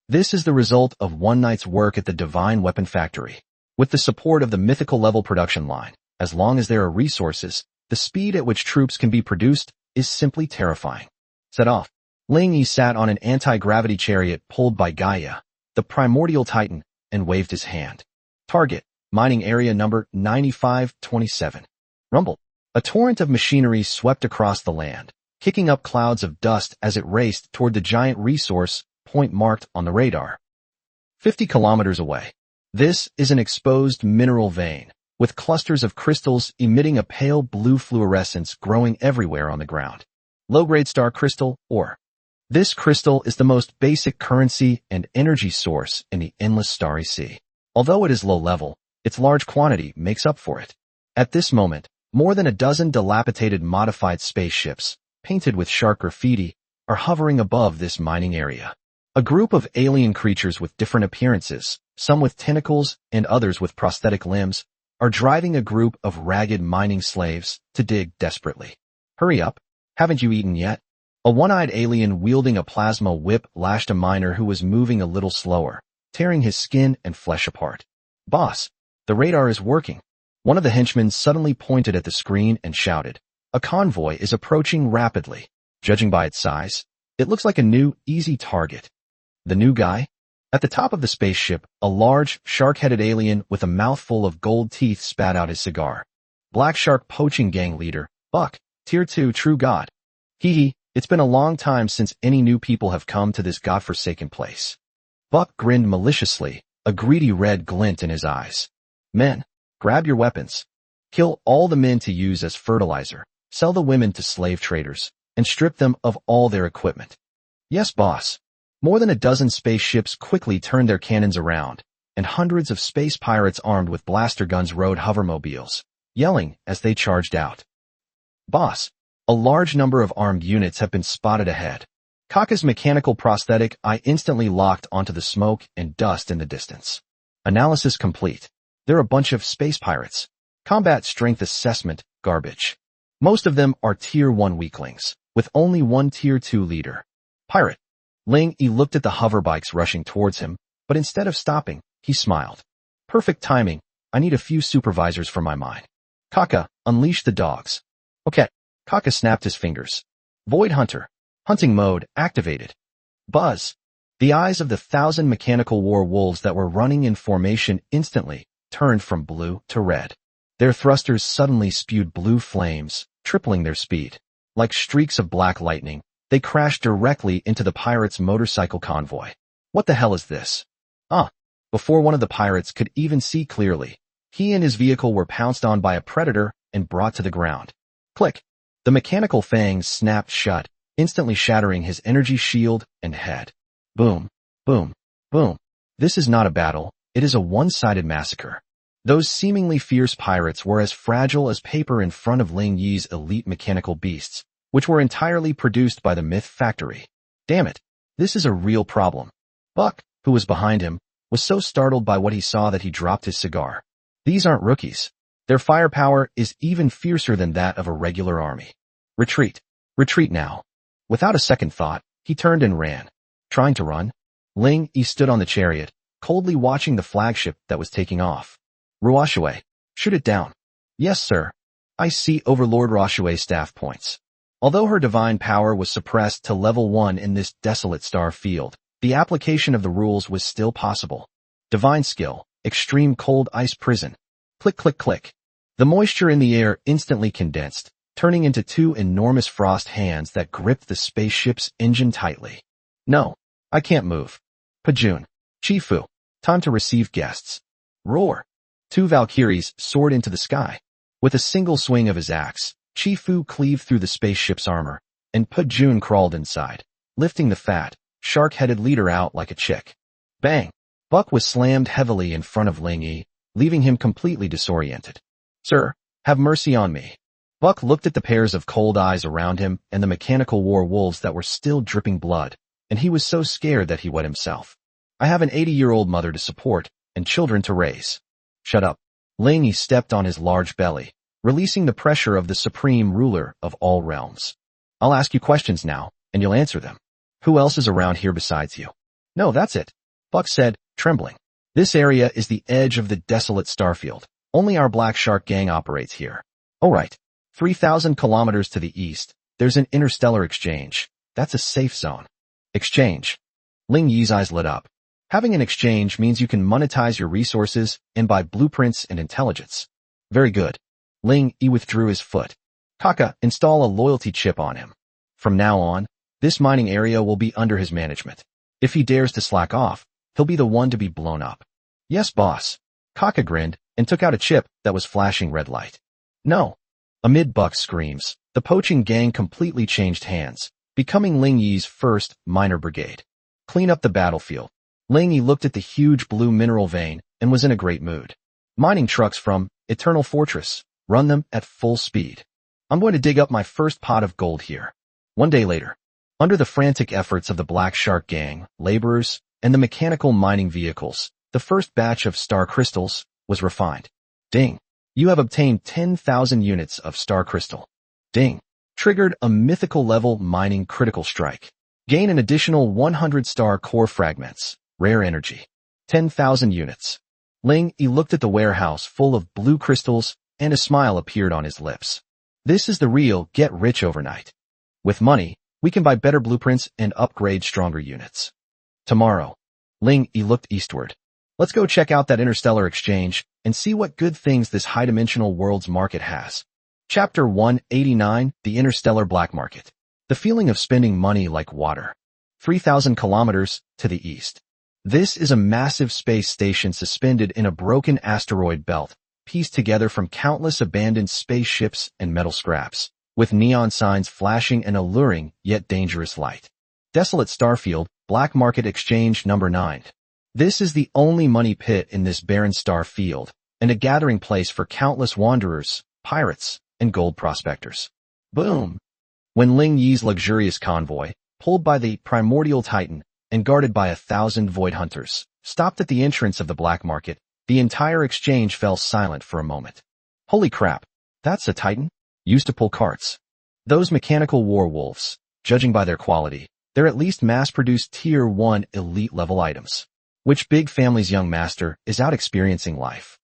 This is the result of one night's work at the Divine Weapon Factory. With the support of the mythical level production line, as long as there are resources, the speed at which troops can be produced is simply terrifying. Set off. Ling Yi sat on an anti-gravity chariot pulled by Gaia, the primordial titan, and waved his hand. Target, mining area number 9527. Rumble. A torrent of machinery swept across the land, kicking up clouds of dust as it raced toward the giant resource point marked on the radar. 50 kilometers away. This is an exposed mineral vein, with clusters of crystals emitting a pale blue fluorescence growing everywhere on the ground. Low-grade star crystal, or. This crystal is the most basic currency and energy source in the endless starry sea. Although it is low-level, its large quantity makes up for it. At this moment, more than a dozen dilapidated modified spaceships, painted with shark graffiti, are hovering above this mining area. A group of alien creatures with different appearances, some with tentacles and others with prosthetic limbs, are driving a group of ragged mining slaves to dig desperately. Hurry up, haven't you eaten yet? A one-eyed alien wielding a plasma whip lashed a miner who was moving a little slower, tearing his skin and flesh apart. Boss, the radar is working. One of the henchmen suddenly pointed at the screen and shouted. A convoy is approaching rapidly. Judging by its size, it looks like a new, easy target. The new guy? At the top of the spaceship, a large, shark-headed alien with a mouthful of gold teeth spat out his cigar. Black Shark Poaching Gang Leader, Buck, Tier 2 True God. Hee hee, it's been a long time since any new people have come to this godforsaken place. Buck grinned maliciously, a greedy red glint in his eyes. Men, grab your weapons. Kill all the men to use as fertilizer, sell the women to slave traders, and strip them of all their equipment. Yes, boss. More than a dozen spaceships quickly turned their cannons around, and hundreds of space pirates armed with blaster guns rode hovermobiles, yelling as they charged out. Boss, a large number of armed units have been spotted ahead. Kaka's mechanical prosthetic eye instantly locked onto the smoke and dust in the distance. Analysis complete. They're a bunch of space pirates. Combat strength assessment, garbage. Most of them are Tier 1 weaklings, with only one Tier 2 leader. Pirate. Ling Yi looked at the hoverbikes rushing towards him, but instead of stopping, he smiled. Perfect timing. I need a few supervisors for my mine. Kaka, unleash the dogs. Okay. Kaka snapped his fingers. Void Hunter. Hunting mode activated. Buzz. The eyes of the 1,000 mechanical war wolves that were running in formation instantly turned from blue to red. Their thrusters suddenly spewed blue flames, tripling their speed. Like streaks of black lightning, they crashed directly into the pirates' motorcycle convoy. What the hell is this? Before one of the pirates could even see clearly, he and his vehicle were pounced on by a predator and brought to the ground. Click. The mechanical fangs snapped shut, instantly shattering his energy shield and head. Boom, boom, boom. This is not a battle, it is a one-sided massacre. Those seemingly fierce pirates were as fragile as paper in front of Ling Yi's elite mechanical beasts, which were entirely produced by the Myth Factory. Damn it, this is a real problem. Buck, who was behind him, was so startled by what he saw that he dropped his cigar. These aren't rookies. Their firepower is even fiercer than that of a regular army. Retreat. Retreat now. Without a second thought, he turned and ran. Trying to run? Ling Yi stood on the chariot, coldly watching the flagship that was taking off. Ruoshue, shoot it down. Yes, sir. I see Overlord Roshue's staff points. Although her divine power was suppressed to level 1 in this desolate star field, the application of the rules was still possible. Divine skill, extreme cold ice prison. Click, click, click. The moisture in the air instantly condensed, turning into two enormous frost hands that gripped the spaceship's engine tightly. No, I can't move. Pajun. Chifu. Time to receive guests. Roar. Two Valkyries soared into the sky. With a single swing of his axe, Chifu cleaved through the spaceship's armor, and Pajun crawled inside, lifting the fat, shark-headed leader out like a chick. Bang! Buck was slammed heavily in front of Ling Yi, leaving him completely disoriented. Sir, have mercy on me. Buck looked at the pairs of cold eyes around him and the mechanical war wolves that were still dripping blood, and he was so scared that he wet himself. I have an 80-year-old mother to support and children to raise. Shut up. Ling Yi stepped on his large belly, releasing the pressure of the supreme ruler of all realms. I'll ask you questions now, and you'll answer them. Who else is around here besides you? No, that's it. Buck said, trembling. This area is the edge of the desolate starfield. Only our Black Shark gang operates here. Oh right. 3,000 kilometers to the east, there's an interstellar exchange. That's a safe zone. Exchange. Ling Yi's eyes lit up. Having an exchange means you can monetize your resources and buy blueprints and intelligence. Very good. Ling Yi withdrew his foot. Kaka, install a loyalty chip on him. From now on, this mining area will be under his management. If he dares to slack off, he'll be the one to be blown up. Yes, boss. Kaka grinned and took out a chip that was flashing red light. No. Amid Buck's screams, the poaching gang completely changed hands, becoming Ling Yi's first minor brigade. Clean up the battlefield. Ling Yi looked at the huge blue mineral vein and was in a great mood. Mining trucks from Eternal Fortress. Run them at full speed. I'm going to dig up my first pot of gold here. One day later, under the frantic efforts of the Black Shark gang, laborers, and the mechanical mining vehicles, the first batch of star crystals was refined. Ding. You have obtained 10,000 units of star crystal. Ding. Triggered a mythical level mining critical strike. Gain an additional 100 star core fragments. Rare energy. 10,000 units. Ling Yi looked at the warehouse full of blue crystals, and a smile appeared on his lips. This is the real get rich overnight. With money, we can buy better blueprints and upgrade stronger units. Tomorrow. Ling Yi looked eastward. Let's go check out that interstellar exchange and see what good things this high-dimensional world's market has. Chapter 189, The Interstellar Black Market. The feeling of spending money like water. 3,000 kilometers to the east. This is a massive space station suspended in a broken asteroid belt, pieced together from countless abandoned spaceships and metal scraps, with neon signs flashing an alluring yet dangerous light. Desolate Starfield, Black Market Exchange Number 9. This is the only money pit in this barren star field, and a gathering place for countless wanderers, pirates, and gold prospectors. Boom! When Ling Yi's luxurious convoy, pulled by the primordial titan and guarded by 1,000 void hunters, stopped at the entrance of the black market, the entire exchange fell silent for a moment. Holy crap, that's a titan? Used to pull carts. Those mechanical war wolves, judging by their quality, they're at least mass-produced Tier 1 elite-level items. Which big family's young master is out experiencing life?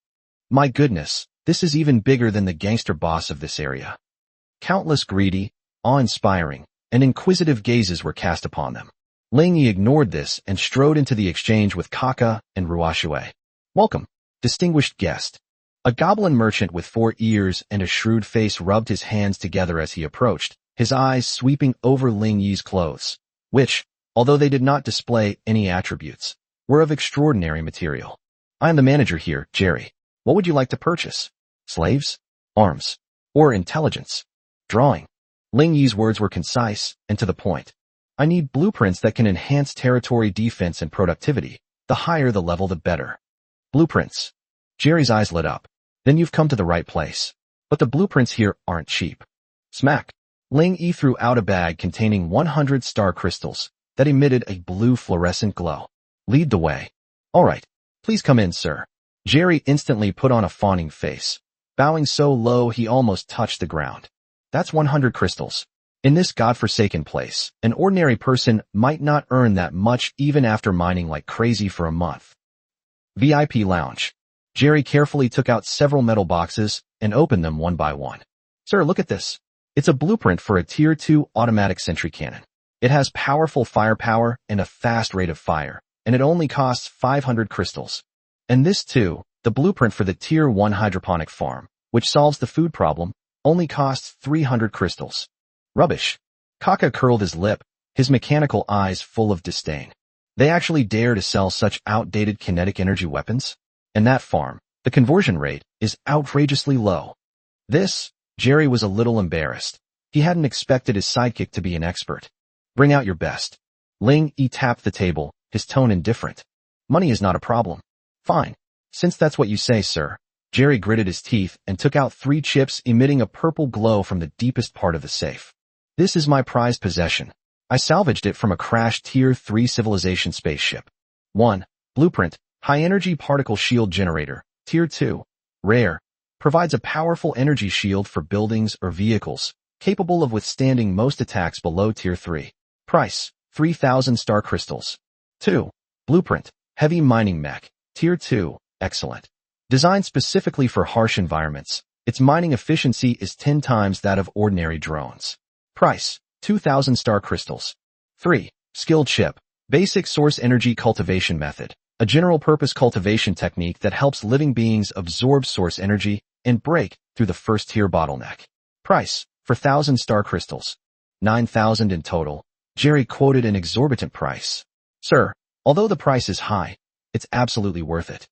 My goodness, this is even bigger than the gangster boss of this area. Countless greedy, awe-inspiring, and inquisitive gazes were cast upon them. Ling Yi ignored this and strode into the exchange with Kaka and Ruoxue. Welcome, distinguished guest. A goblin merchant with 4 ears and a shrewd face rubbed his hands together as he approached, his eyes sweeping over Ling Yi's clothes, which, although they did not display any attributes, were of extraordinary material. I am the manager here, Jerry. What would you like to purchase? Slaves? Arms? Or intelligence? Drawing? Ling Yi's words were concise and to the point. I need blueprints that can enhance territory defense and productivity. The higher the level, the better. Blueprints. Jerry's eyes lit up. Then you've come to the right place. But the blueprints here aren't cheap. Smack. Ling Yi threw out a bag containing 100 star crystals that emitted a blue fluorescent glow. Lead the way. All right. Please come in, sir. Jerry instantly put on a fawning face, bowing so low he almost touched the ground. That's 100 crystals. In this godforsaken place, an ordinary person might not earn that much even after mining like crazy for a month. VIP Lounge. Jerry carefully took out several metal boxes and opened them one by one. Sir, look at this. It's a blueprint for a Tier 2 automatic sentry cannon. It has powerful firepower and a fast rate of fire, and it only costs 500 crystals. And this too, the blueprint for the Tier 1 hydroponic farm, which solves the food problem, only costs 300 crystals. Rubbish. Kaka curled his lip, his mechanical eyes full of disdain. They actually dare to sell such outdated kinetic energy weapons? And that farm, the conversion rate, is outrageously low. Jerry was a little embarrassed. He hadn't expected his sidekick to be an expert. Bring out your best. Ling Yi tapped the table, his tone indifferent. Money is not a problem. Fine. Since that's what you say, sir. Jerry gritted his teeth and took out 3 chips emitting a purple glow from the deepest part of the safe. This is my prized possession. I salvaged it from a crashed Tier 3 civilization spaceship. 1. Blueprint, high-energy particle shield generator, Tier 2. Rare. Provides a powerful energy shield for buildings or vehicles, capable of withstanding most attacks below Tier 3. Price, 3,000 star crystals. 2. Blueprint, heavy mining mech, Tier 2, excellent. Designed specifically for harsh environments, its mining efficiency is 10 times that of ordinary drones. Price, 2,000 star crystals. 3. Skill chip, basic source energy cultivation method, a general-purpose cultivation technique that helps living beings absorb source energy and break through the first-tier bottleneck. Price, for 1,000 star crystals. 9,000 in total. Jerry quoted an exorbitant price. Sir, although the price is high, it's absolutely worth it.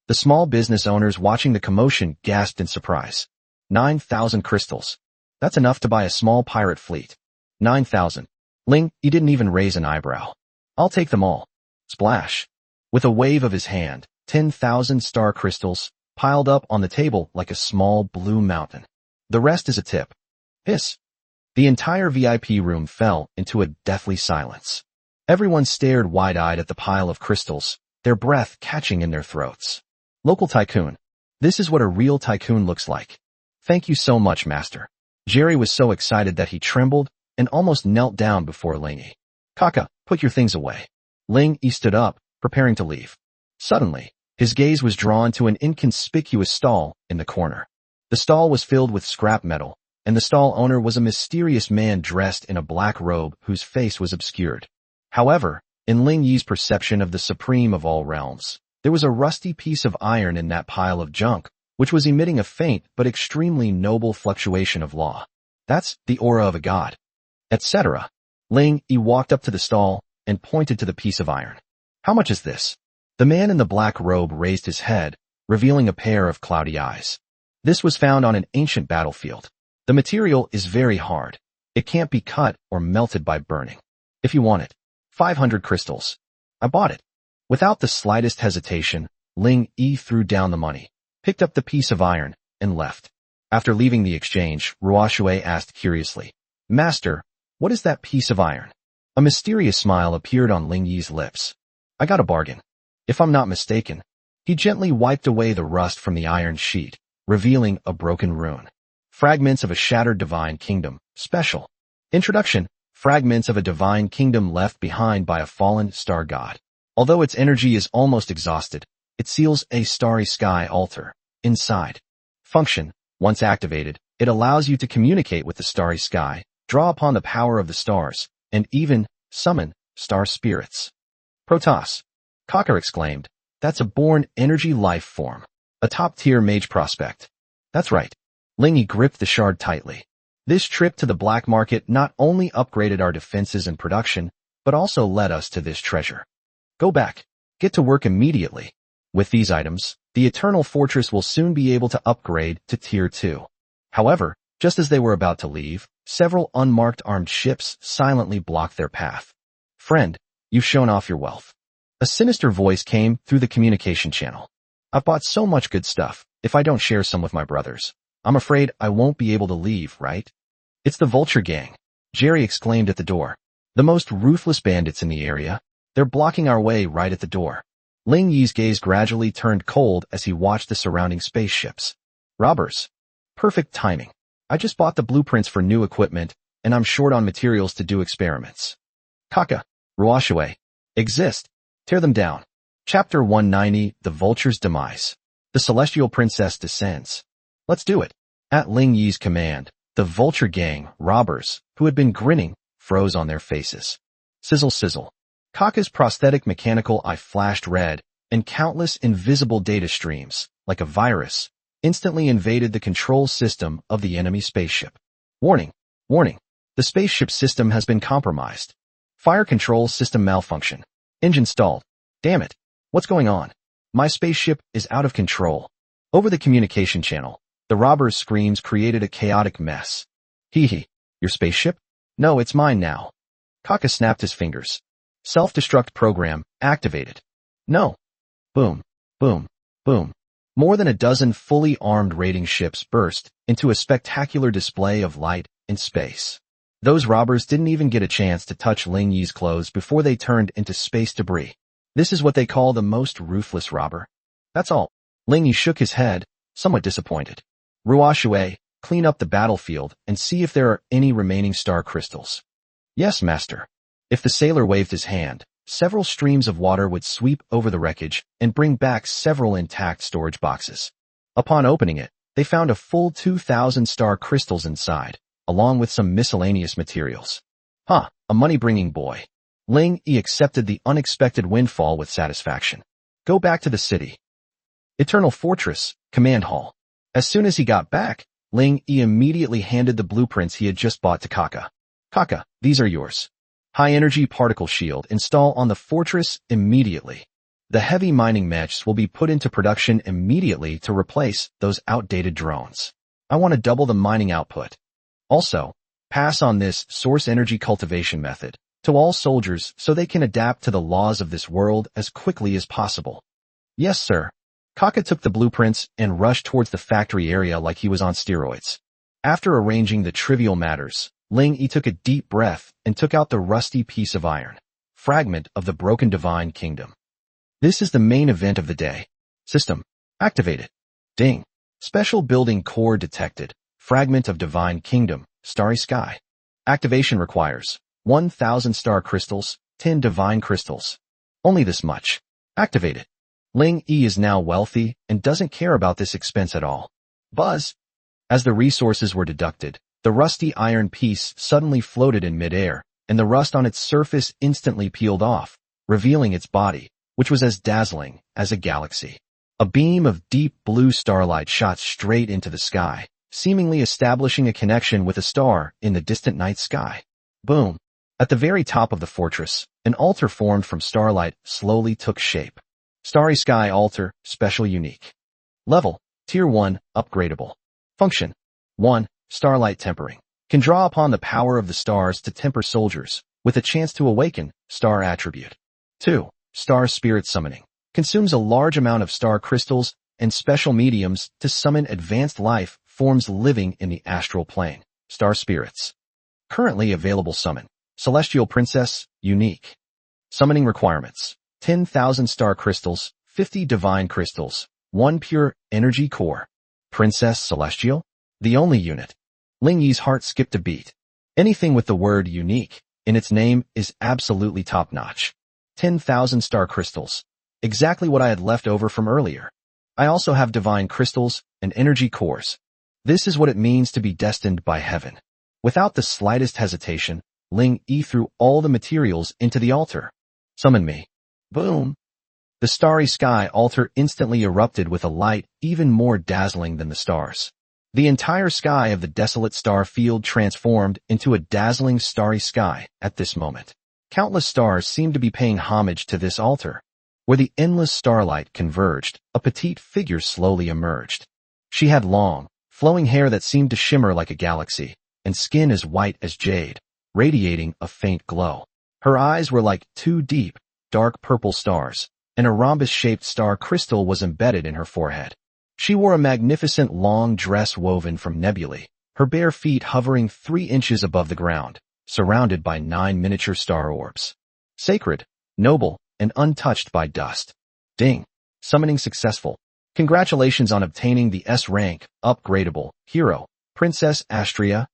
The small business owners watching the commotion gasped in surprise. 9,000 crystals. That's enough to buy a small pirate fleet. 9,000. Ling, he didn't even raise an eyebrow. I'll take them all. Splash. With a wave of his hand, 10,000 star crystals piled up on the table like a small blue mountain. The rest is a tip. Hiss. The entire VIP room fell into a deathly silence. Everyone stared wide-eyed at the pile of crystals, their breath catching in their throats. Local tycoon. This is what a real tycoon looks like. Thank you so much, master. Jerry was so excited that he trembled and almost knelt down before Ling Yi. Kaka, put your things away. Ling Yi stood up, preparing to leave. Suddenly, his gaze was drawn to an inconspicuous stall in the corner. The stall was filled with scrap metal, and the stall owner was a mysterious man dressed in a black robe whose face was obscured. However, in Ling Yi's perception of the supreme of all realms, there was a rusty piece of iron in that pile of junk, which was emitting a faint but extremely noble fluctuation of law. That's the aura of a god. Etc. Ling Yi walked up to the stall and pointed to the piece of iron. How much is this? The man in the black robe raised his head, revealing a pair of cloudy eyes. This was found on an ancient battlefield. The material is very hard. It can't be cut or melted by burning. If you want it, 500 crystals. I bought it. Without the slightest hesitation, Ling Yi threw down the money, picked up the piece of iron, and left. After leaving the exchange, Ruoshui asked curiously, Master, what is that piece of iron? A mysterious smile appeared on Ling Yi's lips. I got a bargain. If I'm not mistaken. He gently wiped away the rust from the iron sheet, revealing a broken rune. Fragments of a shattered divine kingdom. Special. Introduction. Fragments of a divine kingdom left behind by a fallen star god. Although its energy is almost exhausted, it seals a starry sky altar. Inside. Function. Once activated, it allows you to communicate with the starry sky, draw upon the power of the stars, and even summon star spirits. Protoss. Cocker exclaimed, that's a born energy life form. A top-tier mage prospect. That's right. Ling Yi gripped the shard tightly. This trip to the black market not only upgraded our defenses and production, but also led us to this treasure. Go back. Get to work immediately. With these items, the Eternal Fortress will soon be able to upgrade to Tier 2. However, just as they were about to leave, several unmarked armed ships silently blocked their path. Friend, you've shown off your wealth. A sinister voice came through the communication channel. I've bought so much good stuff. If I don't share some with my brothers, I'm afraid I won't be able to leave, right? It's the Vulture Gang, Jerry exclaimed at the door. The most ruthless bandits in the area. They're blocking our way right at the door. Ling Yi's gaze gradually turned cold as he watched the surrounding spaceships. Robbers. Perfect timing. I just bought the blueprints for new equipment, and I'm short on materials to do experiments. Kaka. Ruoshui. Exist. Tear them down. Chapter 190, The Vulture's Demise. The Celestial Princess descends. Let's do it. At Ling Yi's command, the Vulture Gang, robbers, who had been grinning, froze on their faces. Sizzle sizzle. Kaka's prosthetic mechanical eye flashed red, and countless invisible data streams, like a virus, instantly invaded the control system of the enemy spaceship. Warning. Warning. The spaceship system has been compromised. Fire control system malfunction. Engine stalled. Damn it. What's going on? My spaceship is out of control. Over the communication channel, the robbers' screams created a chaotic mess. Hee hee. Your spaceship? No, it's mine now. Kaka snapped his fingers. Self-destruct program activated. No. Boom. Boom. Boom. More than a dozen fully armed raiding ships burst into a spectacular display of light in space. Those robbers didn't even get a chance to touch Ling Yi's clothes before they turned into space debris. This is what they call the most ruthless robber. That's all. Ling Yi shook his head, somewhat disappointed. Ruoshui, clean up the battlefield and see if there are any remaining star crystals. Yes, master. If the sailor waved his hand, several streams of water would sweep over the wreckage and bring back several intact storage boxes. Upon opening it, they found a full 2,000 star crystals inside, along with some miscellaneous materials. Huh, a money-bringing boy. Ling Yi accepted the unexpected windfall with satisfaction. Go back to the city. Eternal Fortress, Command Hall. As soon as he got back, Ling Yi immediately handed the blueprints he had just bought to Kaka. Kaka, these are yours. High-energy particle shield install on the fortress immediately. The heavy mining mechs will be put into production immediately to replace those outdated drones. I want to double the mining output. Also, pass on this source energy cultivation method to all soldiers so they can adapt to the laws of this world as quickly as possible. Yes, sir. Kaka took the blueprints and rushed towards the factory area like he was on steroids. After arranging the trivial matters, Ling Yi took a deep breath and took out the rusty piece of iron, fragment of the broken divine kingdom. This is the main event of the day. System activated. Ding. Special building core detected. Fragment of divine kingdom, starry sky. Activation requires 1,000 star crystals, 10 divine crystals. Only this much. Activated. Ling Yi is now wealthy and doesn't care about this expense at all. Buzz. As the resources were deducted, the rusty iron piece suddenly floated in midair, and the rust on its surface instantly peeled off, revealing its body, which was as dazzling as a galaxy. A beam of deep blue starlight shot straight into the sky, seemingly establishing a connection with a star in the distant night sky. Boom. At the very top of the fortress, an altar formed from starlight slowly took shape. Starry Sky Altar, Special Unique. Level, Tier 1, Upgradable. Function, 1. Starlight Tempering. Can draw upon the power of the stars to temper soldiers, with a chance to awaken, star attribute. 2. Star Spirit Summoning. Consumes a large amount of star crystals and special mediums to summon advanced life forms living in the astral plane. Star Spirits. Currently available summon. Celestial Princess, Unique. Summoning requirements. 10,000 star crystals, 50 divine crystals, 1 pure energy core. Princess Celestial? The only unit. Ling Yi's heart skipped a beat. Anything with the word unique in its name is absolutely top-notch. 10,000 star crystals. Exactly what I had left over from earlier. I also have divine crystals and energy cores. This is what it means to be destined by heaven. Without the slightest hesitation, Ling Yi threw all the materials into the altar. Summon me. Boom. The Starry Sky Altar instantly erupted with a light even more dazzling than the stars. The entire sky of the desolate star field transformed into a dazzling starry sky at this moment. Countless stars seemed to be paying homage to this altar. Where the endless starlight converged, a petite figure slowly emerged. She had long, flowing hair that seemed to shimmer like a galaxy, and skin as white as jade, radiating a faint glow. Her eyes were like two deep, dark purple stars, and a rhombus-shaped star crystal was embedded in her forehead. She wore a magnificent long dress woven from nebulae, her bare feet hovering 3 inches above the ground, surrounded by 9 miniature star orbs. Sacred, noble, and untouched by dust. Ding. Summoning successful. Congratulations on obtaining the S rank, upgradable, hero, Princess Astria.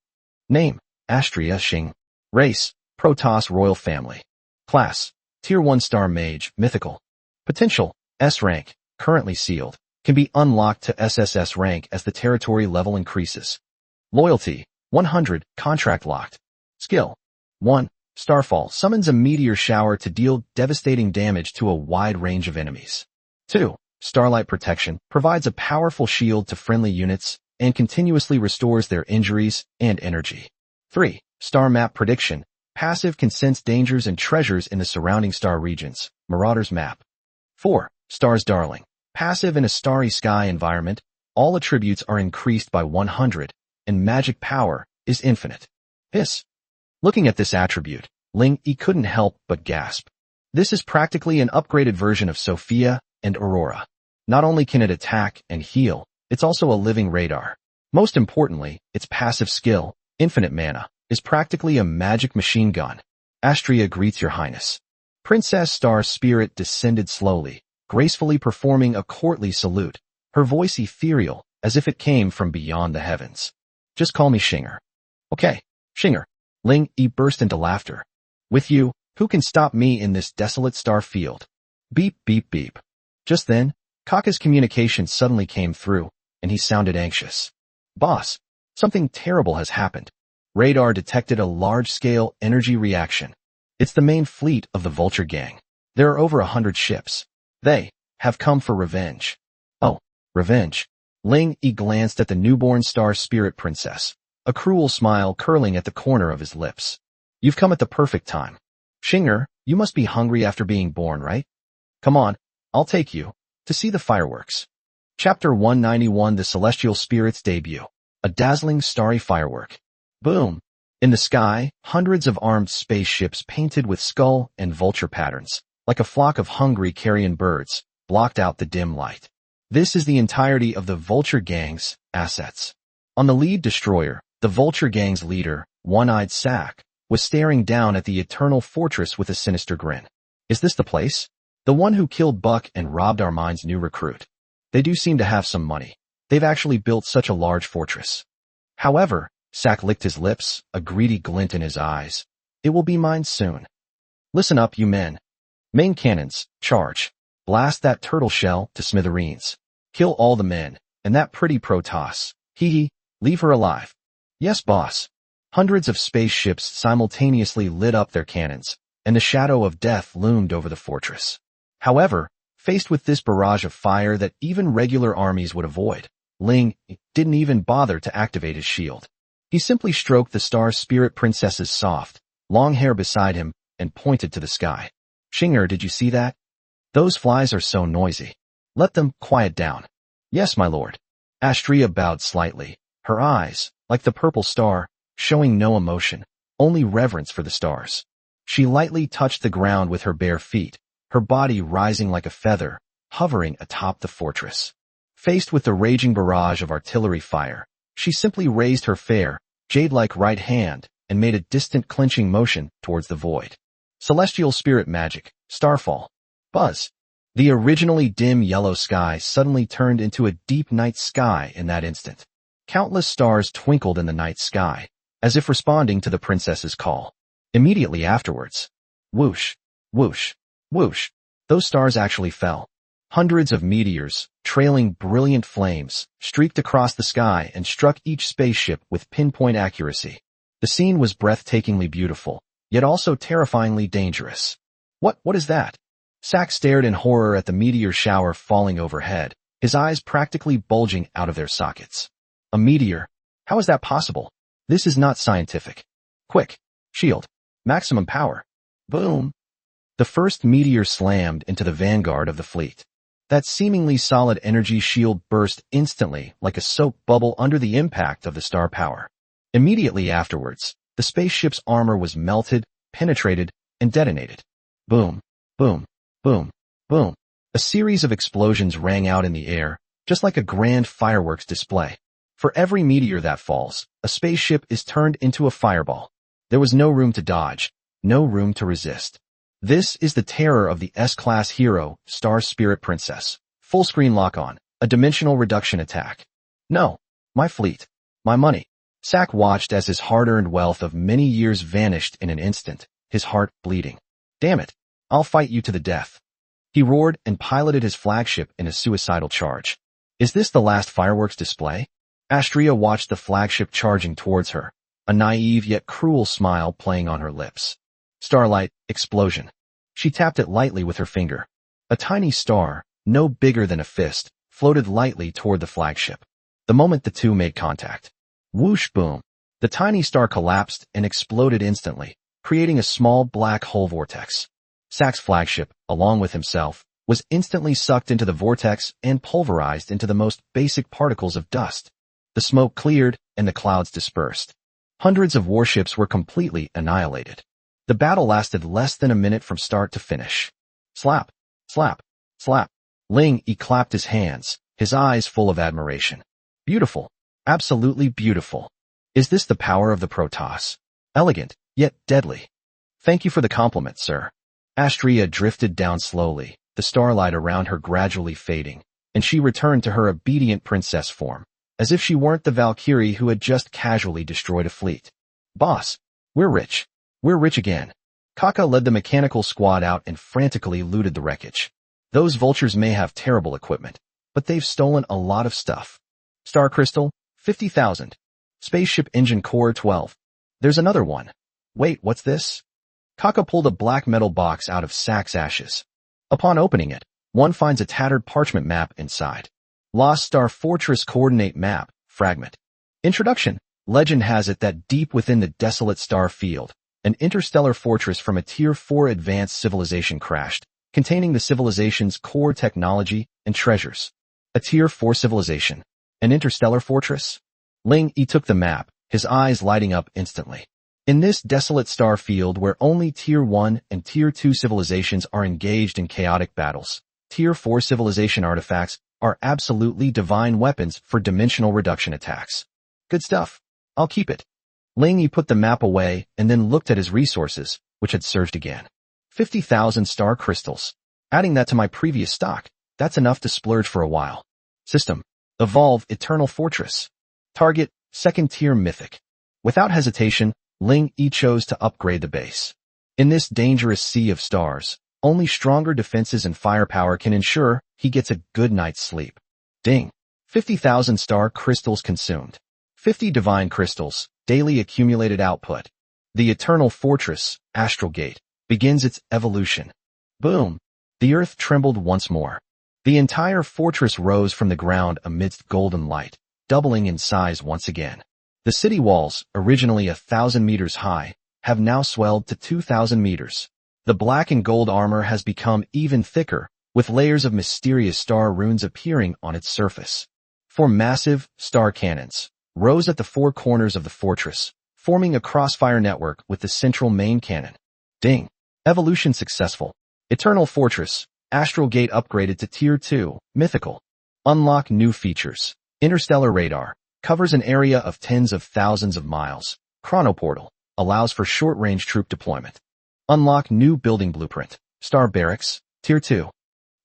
Name, Astria Xing. Race, Protoss Royal Family. Class, Tier 1 Star Mage, Mythical. Potential, S rank, currently sealed. Can be unlocked to SSS rank as the territory level increases. Loyalty, 100, contract locked. Skill, 1. Starfall summons a meteor shower to deal devastating damage to a wide range of enemies. 2. Starlight Protection provides a powerful shield to friendly units and continuously restores their injuries and energy. 3. Star Map Prediction, passive can sense dangers and treasures in the surrounding star regions. Marauder's Map. 4. Star's Darling. Passive in a starry sky environment, all attributes are increased by 100, and magic power is infinite. Hiss. Looking at this attribute, Ling Yi couldn't help but gasp. This is practically an upgraded version of Sophia and Aurora. Not only can it attack and heal, it's also a living radar. Most importantly, its passive skill, Infinite Mana, is practically a magic machine gun. Astria greets your highness. Princess Star Spirit descended slowly, gracefully performing a courtly salute, her voice ethereal as if it came from beyond the heavens. Just call me Shinger. Okay, Shinger. Ling Yi burst into laughter. With you, who can stop me in this desolate star field? Beep, beep, beep. Just then, Kaka's communication suddenly came through, and he sounded anxious. Boss, something terrible has happened. Radar detected a large-scale energy reaction. It's the main fleet of the Vulture Gang. There are over 100 ships. They have come for revenge. Oh, revenge. Ling Yi glanced at the newborn Star Spirit Princess, a cruel smile curling at the corner of his lips. You've come at the perfect time. Shinger, you must be hungry after being born, right? Come on, I'll take you to see the fireworks. Chapter 191 The Celestial Spirit's Debut. A dazzling starry firework. Boom. In the sky, hundreds of armed spaceships painted with skull and vulture patterns, like a flock of hungry carrion birds, blocked out the dim light. This is the entirety of the Vulture Gang's assets. On the lead destroyer, the Vulture Gang's leader, One-Eyed Sack, was staring down at the eternal fortress with a sinister grin. Is this the place? The one who killed Buck and robbed Armand's new recruit. They do seem to have some money. They've actually built such a large fortress. However, Sack licked his lips, a greedy glint in his eyes. It will be mine soon. Listen up, you men. Main cannons, charge. Blast that turtle shell to smithereens. Kill all the men, and that pretty Protoss. Hee hee, leave her alive. Yes, boss. Hundreds of spaceships simultaneously lit up their cannons, and the shadow of death loomed over the fortress. However, faced with this barrage of fire that even regular armies would avoid, Ling didn't even bother to activate his shield. He simply stroked the Star Spirit Princess's soft, long hair beside him, and pointed to the sky. Shinger, did you see that? Those flies are so noisy. Let them quiet down. Yes, my lord. Astria bowed slightly, her eyes, like the purple star, showing no emotion, only reverence for the stars. She lightly touched the ground with her bare feet, her body rising like a feather, hovering atop the fortress. Faced with the raging barrage of artillery fire, she simply raised her fair, jade-like right hand and made a distant clenching motion towards the void. Celestial spirit magic, starfall. Buzz. The originally dim yellow sky suddenly turned into a deep night sky in that instant. Countless stars twinkled in the night sky, as if responding to the princess's call. Immediately afterwards, whoosh, whoosh, whoosh, those stars actually fell. Hundreds of meteors, trailing brilliant flames, streaked across the sky and struck each spaceship with pinpoint accuracy. The scene was breathtakingly beautiful, yet also terrifyingly dangerous. What is that? Sack stared in horror at the meteor shower falling overhead, his eyes practically bulging out of their sockets. A meteor? How is that possible? This is not scientific. Quick! Shield! Maximum power! Boom! The first meteor slammed into the vanguard of the fleet. That seemingly solid energy shield burst instantly like a soap bubble under the impact of the star power. Immediately afterwards, the spaceship's armor was melted, penetrated, and detonated. Boom! Boom! Boom! Boom! A series of explosions rang out in the air, just like a grand fireworks display. For every meteor that falls, a spaceship is turned into a fireball. There was no room to dodge, no room to resist. This is the terror of the S-class hero, Star Spirit Princess. Full screen lock-on, a dimensional reduction attack. No, my fleet, my money. Sack watched as his hard-earned wealth of many years vanished in an instant, his heart bleeding. Damn it, I'll fight you to the death. He roared and piloted his flagship in a suicidal charge. Is this the last fireworks display? Astria watched the flagship charging towards her, a naive yet cruel smile playing on her lips. Starlight, explosion. She tapped it lightly with her finger. A tiny star, no bigger than a fist, floated lightly toward the flagship. The moment the two made contact. Whoosh boom. The tiny star collapsed and exploded instantly, creating a small black hole vortex. Sack's flagship, along with himself, was instantly sucked into the vortex and pulverized into the most basic particles of dust. The smoke cleared and the clouds dispersed. Hundreds of warships were completely annihilated. The battle lasted less than a minute from start to finish. Slap, slap, slap. Ling Yi clapped his hands, his eyes full of admiration. Beautiful, absolutely beautiful. Is this the power of the Protoss? Elegant, yet deadly. Thank you for the compliment, sir. Astria drifted down slowly, the starlight around her gradually fading, and she returned to her obedient princess form, as if she weren't the Valkyrie who had just casually destroyed a fleet. Boss, we're rich. We're rich again. Kaka led the mechanical squad out and frantically looted the wreckage. Those vultures may have terrible equipment, but they've stolen a lot of stuff. Star Crystal, 50,000. Spaceship Engine Core 12. There's another one. Wait, what's this? Kaka pulled a black metal box out of Sack's ashes. Upon opening it, one finds a tattered parchment map inside. Lost Star Fortress Coordinate Map, Fragment. Introduction. Legend has it that deep within the desolate star field, an interstellar fortress from a Tier 4 advanced civilization crashed, containing the civilization's core technology and treasures. A Tier 4 civilization. An interstellar fortress? Ling Yi took the map, his eyes lighting up instantly. In this desolate star field where only Tier 1 and Tier 2 civilizations are engaged in chaotic battles, Tier 4 civilization artifacts are absolutely divine weapons for dimensional reduction attacks. Good stuff. I'll keep it. Ling Yi put the map away and then looked at his resources, which had surged again. 50,000 star crystals. Adding that to my previous stock, that's enough to splurge for a while. System. Evolve Eternal Fortress. Target, second tier mythic. Without hesitation, Ling Yi chose to upgrade the base. In this dangerous sea of stars, only stronger defenses and firepower can ensure he gets a good night's sleep. Ding. 50,000 star crystals consumed. 50 divine crystals, daily accumulated output. The Eternal Fortress, Astral Gate, begins its evolution. Boom. The earth trembled once more. The entire fortress rose from the ground amidst golden light, doubling in size once again. The city walls, originally 1,000 meters high, have now swelled to 2,000 meters. The black and gold armor has become even thicker, with layers of mysterious star runes appearing on its surface. 4 massive star cannons rose at the 4 corners of the fortress, forming a crossfire network with the central main cannon. Ding! Evolution successful. Eternal Fortress, Astral Gate upgraded to Tier 2, Mythical. Unlock new features. Interstellar Radar, covers an area of tens of thousands of miles. Chronoportal, allows for short-range troop deployment. Unlock new building blueprint. Star Barracks, Tier 2.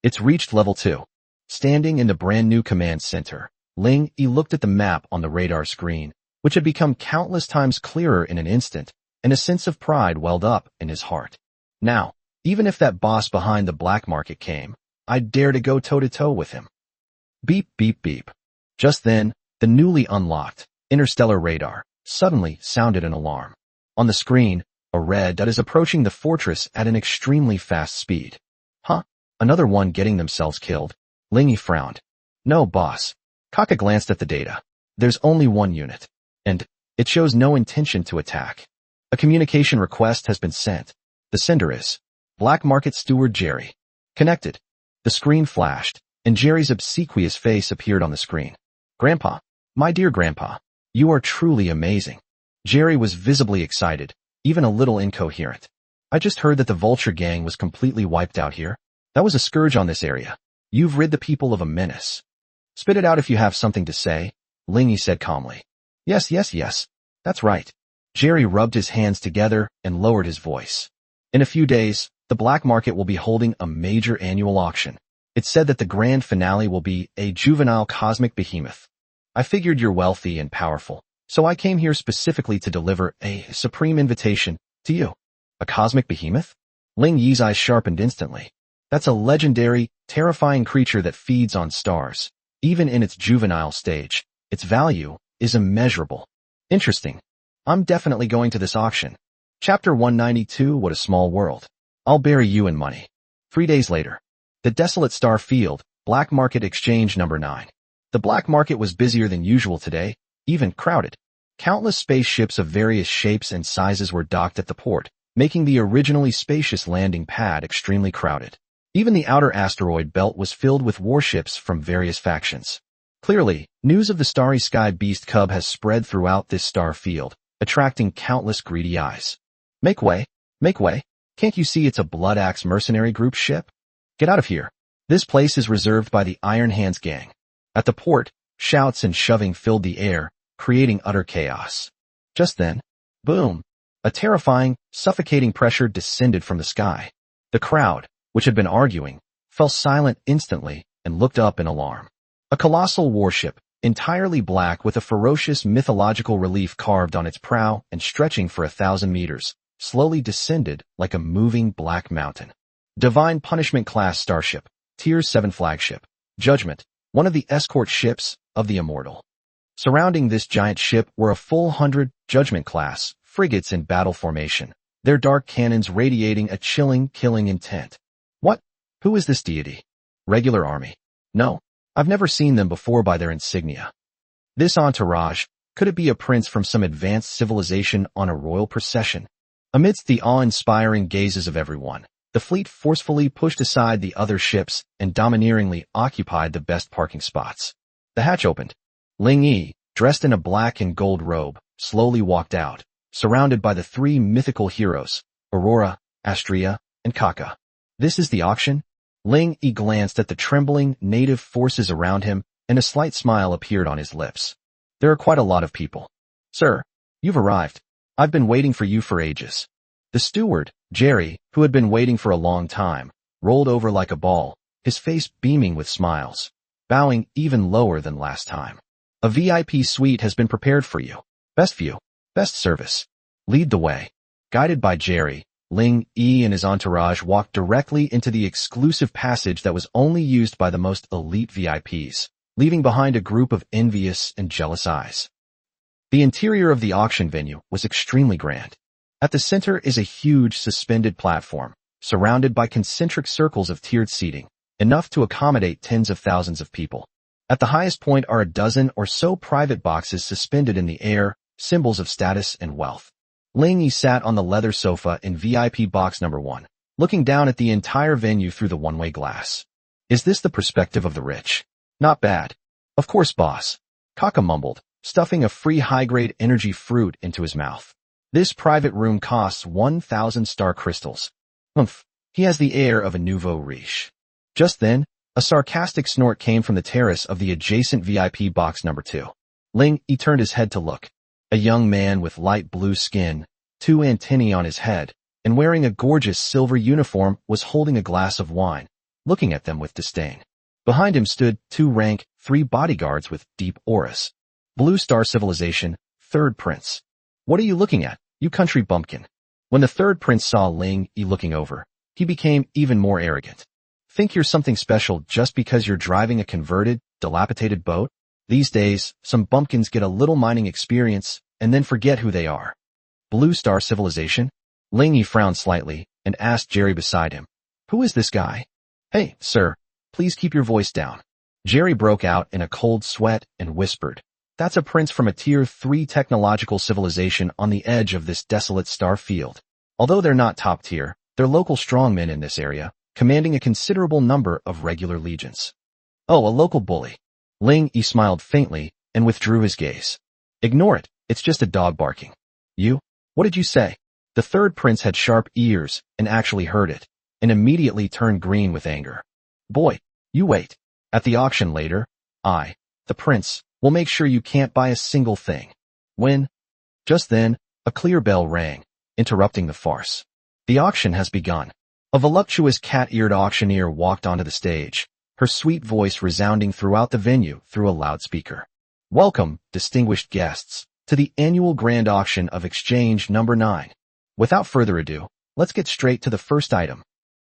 It's reached Level 2. Standing in the brand new command center, Ling Yi looked at the map on the radar screen, which had become countless times clearer in an instant, and a sense of pride welled up in his heart. Now, even if that boss behind the black market came, I'd dare to go toe-to-toe with him. Beep, beep, beep. Just then, the newly unlocked Interstellar Radar suddenly sounded an alarm. On the screen, a red dot is approaching the fortress at an extremely fast speed. Huh? Another one getting themselves killed? Ling Yi frowned. No, boss. Kaka glanced at the data. There's only one unit, and it shows no intention to attack. A communication request has been sent. The sender is Black Market Steward Jerry. Connected. The screen flashed, and Jerry's obsequious face appeared on the screen. Grandpa, my dear Grandpa, you are truly amazing. Jerry was visibly excited, even a little incoherent. I just heard that the Vulture gang was completely wiped out here. That was a scourge on this area. You've rid the people of a menace. Spit it out if you have something to say, Ling Yi said calmly. Yes, yes, yes. That's right. Jerry rubbed his hands together and lowered his voice. In a few days, the black market will be holding a major annual auction. It's said that the grand finale will be a juvenile cosmic behemoth. I figured you're wealthy and powerful, so I came here specifically to deliver a supreme invitation to you. A cosmic behemoth? Ling Yi's eyes sharpened instantly. That's a legendary, terrifying creature that feeds on stars. Even in its juvenile stage, its value is immeasurable. Interesting. I'm definitely going to this auction. Chapter 192, What a Small World. I'll bury you in money. 3 days later. The desolate star field, Black Market Exchange number 9. The black market was busier than usual today, even crowded. Countless spaceships of various shapes and sizes were docked at the port, making the originally spacious landing pad extremely crowded. Even the outer asteroid belt was filled with warships from various factions. Clearly, news of the starry sky beast cub has spread throughout this star field, attracting countless greedy eyes. Make way, make way. Can't you see it's a Blood Axe mercenary group ship? Get out of here. This place is reserved by the Iron Hands gang. At the port, shouts and shoving filled the air, creating utter chaos. Just then, boom! A terrifying, suffocating pressure descended from the sky. The crowd, which had been arguing, fell silent instantly and looked up in alarm. A colossal warship, entirely black with a ferocious mythological relief carved on its prow and stretching for 1,000 meters, slowly descended like a moving black mountain. Divine Punishment Class Starship, Tier 7 Flagship, Judgment, one of the escort ships of the Immortal. Surrounding this giant ship were a full 100 Judgment-class frigates in battle formation, their dark cannons radiating a chilling, killing intent. What? Who is this deity? Regular army? No, I've never seen them before by their insignia. This entourage, could it be a prince from some advanced civilization on a royal procession? Amidst the awe-inspiring gazes of everyone, the fleet forcefully pushed aside the other ships and domineeringly occupied the best parking spots. The hatch opened. Ling Yi, dressed in a black and gold robe, slowly walked out, surrounded by the 3 mythical heroes, Aurora, Astrea, and Kaka. This is the auction? Ling Yi glanced at the trembling native forces around him, and a slight smile appeared on his lips. There are quite a lot of people. Sir, you've arrived. I've been waiting for you for ages. The steward, Jerry, who had been waiting for a long time, rolled over like a ball, his face beaming with smiles, bowing even lower than last time. A VIP suite has been prepared for you. Best view, best service. Lead the way. Guided by Jerry, Ling Yi and his entourage walked directly into the exclusive passage that was only used by the most elite VIPs, leaving behind a group of envious and jealous eyes. The interior of the auction venue was extremely grand. At the center is a huge suspended platform, surrounded by concentric circles of tiered seating, enough to accommodate tens of thousands of people. At the highest point are a dozen or so private boxes suspended in the air, symbols of status and wealth. Ling Yi sat on the leather sofa in VIP box number 1, looking down at the entire venue through the one-way glass. Is this the perspective of the rich? Not bad. Of course, boss. Kaka mumbled, stuffing a free high-grade energy fruit into his mouth. This private room costs 1,000 star crystals. Humph, he has the air of a nouveau riche. Just then, a sarcastic snort came from the terrace of the adjacent VIP box number 2. Ling Yi turned his head to look. A young man with light blue skin, 2 antennae on his head, and wearing a gorgeous silver uniform was holding a glass of wine, looking at them with disdain. Behind him stood 2 rank 3 bodyguards with deep auras. Blue Star Civilization, 3rd Prince. What are you looking at, you country bumpkin? When the 3rd Prince saw Ling Yi looking over, he became even more arrogant. Think you're something special just because you're driving a converted, dilapidated boat? These days, some bumpkins get a little mining experience and then forget who they are. Blue Star Civilization? Ling Yi frowned slightly and asked Jerry beside him, "Who is this guy?" "Hey, sir, please keep your voice down." Jerry broke out in a cold sweat and whispered, "That's a prince from a Tier 3 technological civilization on the edge of this desolate star field. Although they're not top tier, they're local strongmen in this area, commanding a considerable number of regular legions." "Oh, a local bully." Ling Yi smiled faintly and withdrew his gaze. "Ignore it, it's just a dog barking." "You? What did you say?" The 3rd Prince had sharp ears and actually heard it, and immediately turned green with anger. "Boy, you wait. At the auction later, I, the prince, will make sure you can't buy a single thing." When? Just then, a clear bell rang, interrupting the farce. The auction has begun. A voluptuous cat-eared auctioneer walked onto the stage, her sweet voice resounding throughout the venue through a loudspeaker. "Welcome, distinguished guests, to the annual grand auction of exchange number 9. Without further ado, let's get straight to the first item."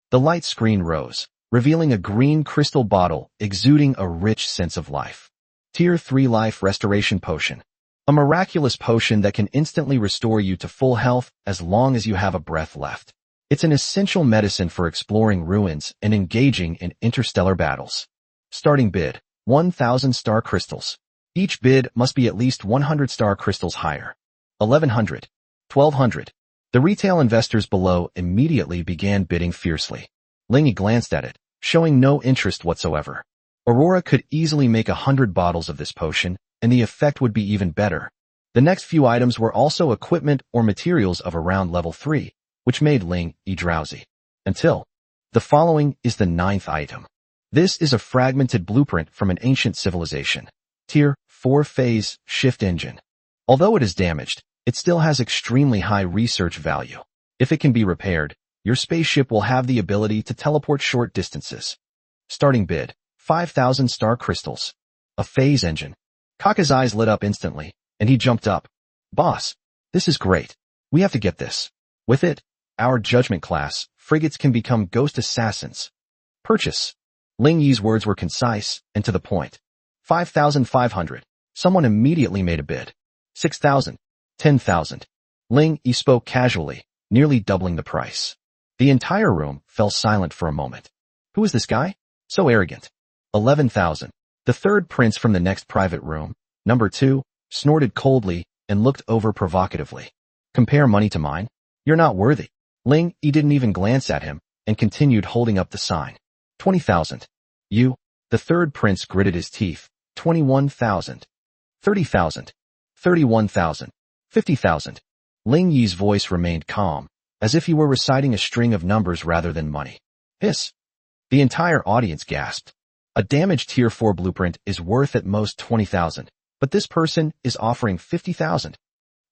The light screen rose, revealing a green crystal bottle exuding a rich sense of life. Tier 3 Life Restoration Potion. A miraculous potion that can instantly restore you to full health as long as you have a breath left. It's an essential medicine for exploring ruins and engaging in interstellar battles. Starting bid, 1,000 star crystals. Each bid must be at least 100 star crystals higher. 1,100. 1,200. The retail investors below immediately began bidding fiercely. Ling Yi glanced at it, showing no interest whatsoever. Aurora could easily make 100 bottles of this potion, and the effect would be even better. The next few items were also equipment or materials of around level 3, which made Ling Yi drowsy. Until the following is the 9th item. This is a fragmented blueprint from an ancient civilization. Tier 4 Phase Shift Engine. Although it is damaged, it still has extremely high research value. If it can be repaired, your spaceship will have the ability to teleport short distances. Starting bid, 5,000 star crystals. A phase engine. Kaka's eyes lit up instantly, and he jumped up. "Boss, this is great. We have to get this. With it, our judgment class frigates can become ghost assassins." Purchase. Ling Yi's words were concise and to the point. 5,500. Someone immediately made a bid. 6,000. 10,000. Ling Yi spoke casually, nearly doubling the price. The entire room fell silent for a moment. Who is this guy? So arrogant. 11,000. The 3rd Prince from the next private room, number 2, snorted coldly and looked over provocatively. "Compare money to mine? You're not worthy." Ling Yi didn't even glance at him and continued holding up the sign. 20,000. "You?" The 3rd Prince gritted his teeth. 21,000. 30,000. 31,000. 50,000. Ling Yi's voice remained calm, as if he were reciting a string of numbers rather than money. "Hiss." The entire audience gasped. A damaged Tier 4 blueprint is worth at most 20,000, but this person is offering 50,000.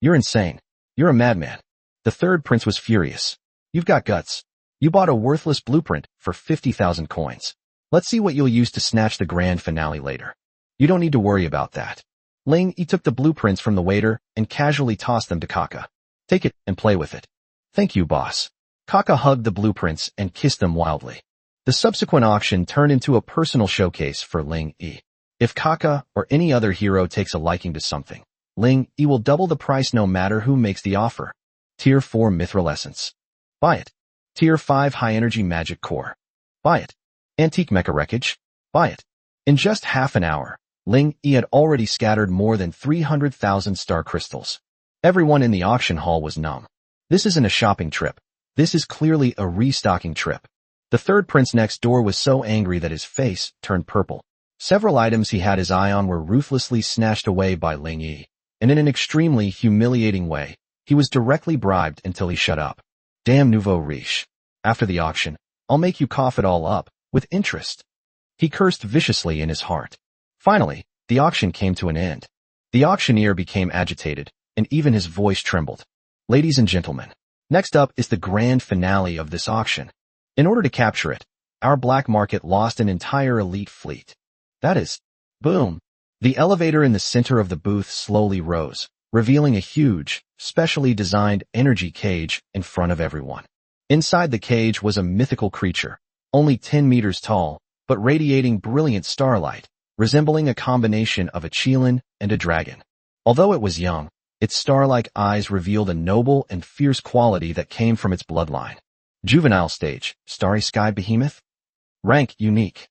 "You're insane. You're a madman." The 3rd Prince was furious. "You've got guts. You bought a worthless blueprint for 50,000 coins. Let's see what you'll use to snatch the grand finale later." "You don't need to worry about that." Ling Yi took the blueprints from the waiter and casually tossed them to Kaka. "Take it and play with it." "Thank you, boss." Kaka hugged the blueprints and kissed them wildly. The subsequent auction turned into a personal showcase for Ling Yi. If Kaka or any other hero takes a liking to something, Ling Yi will double the price no matter who makes the offer. Tier 4 Mithril Essence. Buy it. Tier 5 High Energy Magic Core. Buy it. Antique Mecha Wreckage. Buy it. In just half an hour, Ling Yi had already scattered more than 300,000 star crystals. Everyone in the auction hall was numb. This isn't a shopping trip. This is clearly a restocking trip. The third prince next door was so angry that his face turned purple. Several items he had his eye on were ruthlessly snatched away by Ling Yi, and in an extremely humiliating way, he was directly bribed until he shut up. Damn nouveau riche. After the auction, I'll make you cough it all up, with interest. He cursed viciously in his heart. Finally, the auction came to an end. The auctioneer became agitated, and even his voice trembled. Ladies and gentlemen, next up is the grand finale of this auction. In order to capture it, our black market lost an entire elite fleet. That is, boom. The elevator in the center of the booth slowly rose, revealing a huge, specially designed energy cage in front of everyone. Inside the cage was a mythical creature, only 10 meters tall, but radiating brilliant starlight, resembling a combination of a qilin and a dragon. Although it was young, its star-like eyes revealed a noble and fierce quality that came from its bloodline. Juvenile stage, starry sky behemoth. Rank unique.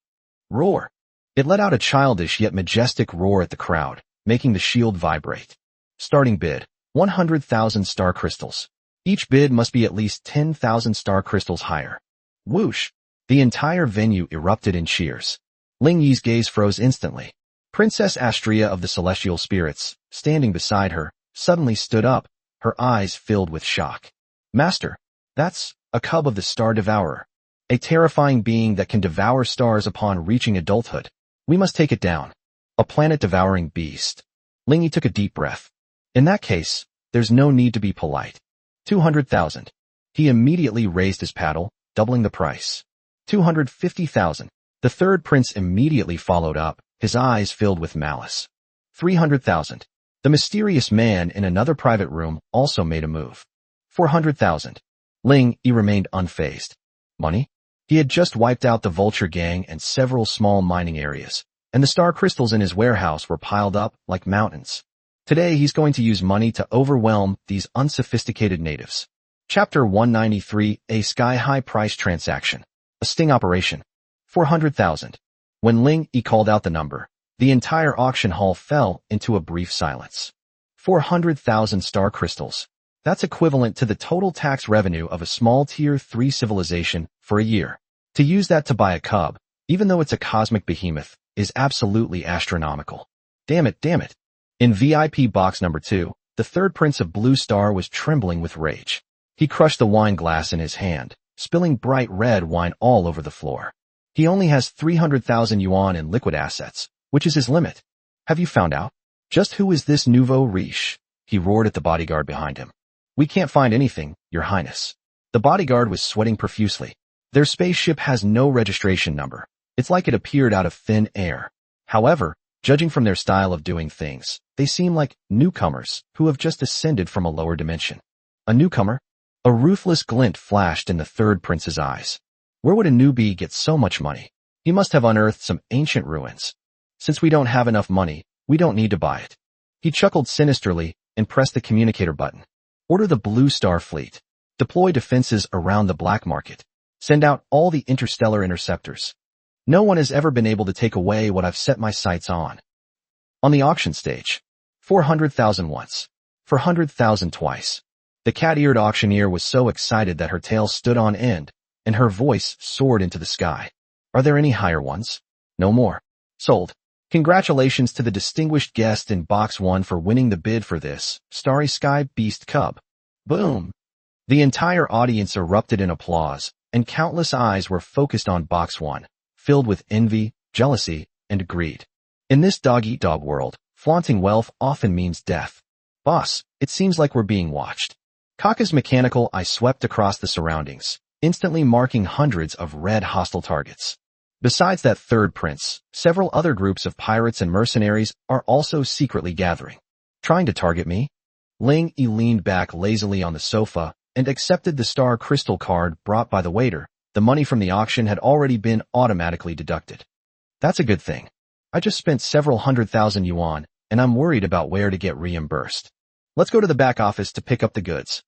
Roar. It let out a childish yet majestic roar at the crowd, making the shield vibrate. Starting bid, 100,000 star crystals. Each bid must be at least 10,000 star crystals higher. Whoosh! The entire venue erupted in cheers. Ling Yi's gaze froze instantly. Princess Astrea of the Celestial Spirits, standing beside her, suddenly stood up, her eyes filled with shock. Master, that's a cub of the Star Devourer. A terrifying being that can devour stars upon reaching adulthood. We must take it down. A planet-devouring beast. Ling Yi took a deep breath. In that case, there's no need to be polite. 200,000. He immediately raised his paddle, doubling the price. 250,000. The third prince immediately followed up, his eyes filled with malice. 300,000. The mysterious man in another private room also made a move. 400,000. Ling Yi remained unfazed. Money? He had just wiped out the vulture gang and several small mining areas, and the star crystals in his warehouse were piled up like mountains. Today he's going to use money to overwhelm these unsophisticated natives. Chapter 193, A Sky-High Price Transaction. A sting operation. 400,000. When Ling Yi called out the number, the entire auction hall fell into a brief silence. 400,000 star crystals. That's equivalent to the total tax revenue of a small Tier 3 civilization for a year. To use that to buy a cub, even though it's a cosmic behemoth, is absolutely astronomical. Damn it, damn it. In VIP box number 2, the third prince of Blue Star was trembling with rage. He crushed the wine glass in his hand, spilling bright red wine all over the floor. He only has 300,000 yuan in liquid assets, which is his limit. Have you found out? Just who is this nouveau riche? He roared at the bodyguard behind him. We can't find anything, Your Highness. The bodyguard was sweating profusely. Their spaceship has no registration number. It's like it appeared out of thin air. However, judging from their style of doing things, they seem like newcomers who have just ascended from a lower dimension. A newcomer? A ruthless glint flashed in the third prince's eyes. Where would a newbie get so much money? He must have unearthed some ancient ruins. Since we don't have enough money, we don't need to buy it. He chuckled sinisterly and pressed the communicator button. Order the Blue Star Fleet. Deploy defenses around the black market. Send out all the interstellar interceptors. No one has ever been able to take away what I've set my sights on. On the auction stage, 400,000 once, 400,000 twice. The cat-eared auctioneer was so excited that her tail stood on end, and her voice soared into the sky. Are there any higher ones? No more. Sold. Congratulations to the distinguished guest in Box 1 for winning the bid for this Starry Sky Beast Cub. Boom! The entire audience erupted in applause, and countless eyes were focused on Box 1, filled with envy, jealousy, and greed. In this dog-eat-dog world, flaunting wealth often means death. Boss, it seems like we're being watched. Kaka's mechanical eye swept across the surroundings, instantly marking hundreds of red hostile targets. Besides that third prince, several other groups of pirates and mercenaries are also secretly gathering. Trying to target me? Ling Yi leaned back lazily on the sofa and accepted the star crystal card brought by the waiter. The money from the auction had already been automatically deducted. That's a good thing. I just spent several 100,000 yuan, and I'm worried about where to get reimbursed. Let's go to the back office to pick up the goods.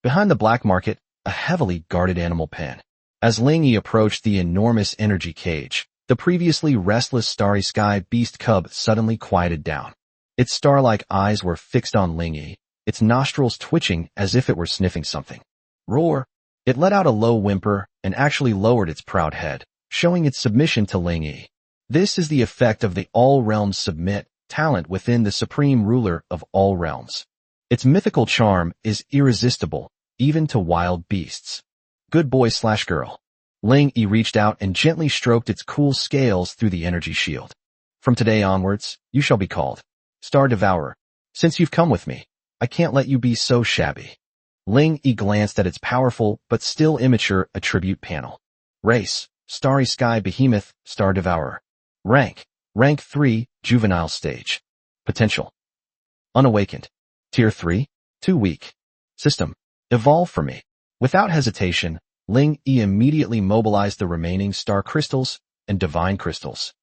Behind the black market, a heavily guarded animal pen. As Ling Yi approached the enormous energy cage, the previously restless starry sky beast cub suddenly quieted down. Its star-like eyes were fixed on Ling Yi, its nostrils twitching as if it were sniffing something. Roar! It let out a low whimper and actually lowered its proud head, showing its submission to Ling Yi. This is the effect of the All Realms Submit talent within the supreme ruler of all realms. Its mythical charm is irresistible, even to wild beasts. Good boy/girl. Ling Yi reached out and gently stroked its cool scales through the energy shield. From today onwards, you shall be called Star Devourer. Since you've come with me, I can't let you be so shabby. Ling Yi glanced at its powerful but still immature attribute panel. Race, Starry Sky Behemoth, Star Devourer. Rank 3, Juvenile Stage. Potential: Unawakened. Tier 3, too weak. System: Evolve for me. Without hesitation, Ling Yi immediately mobilized the remaining star crystals and divine crystals.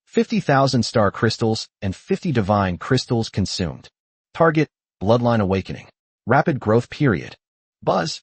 50,000 star crystals and 50 divine crystals consumed. Target: Bloodline Awakening. Rapid growth period. Buzz.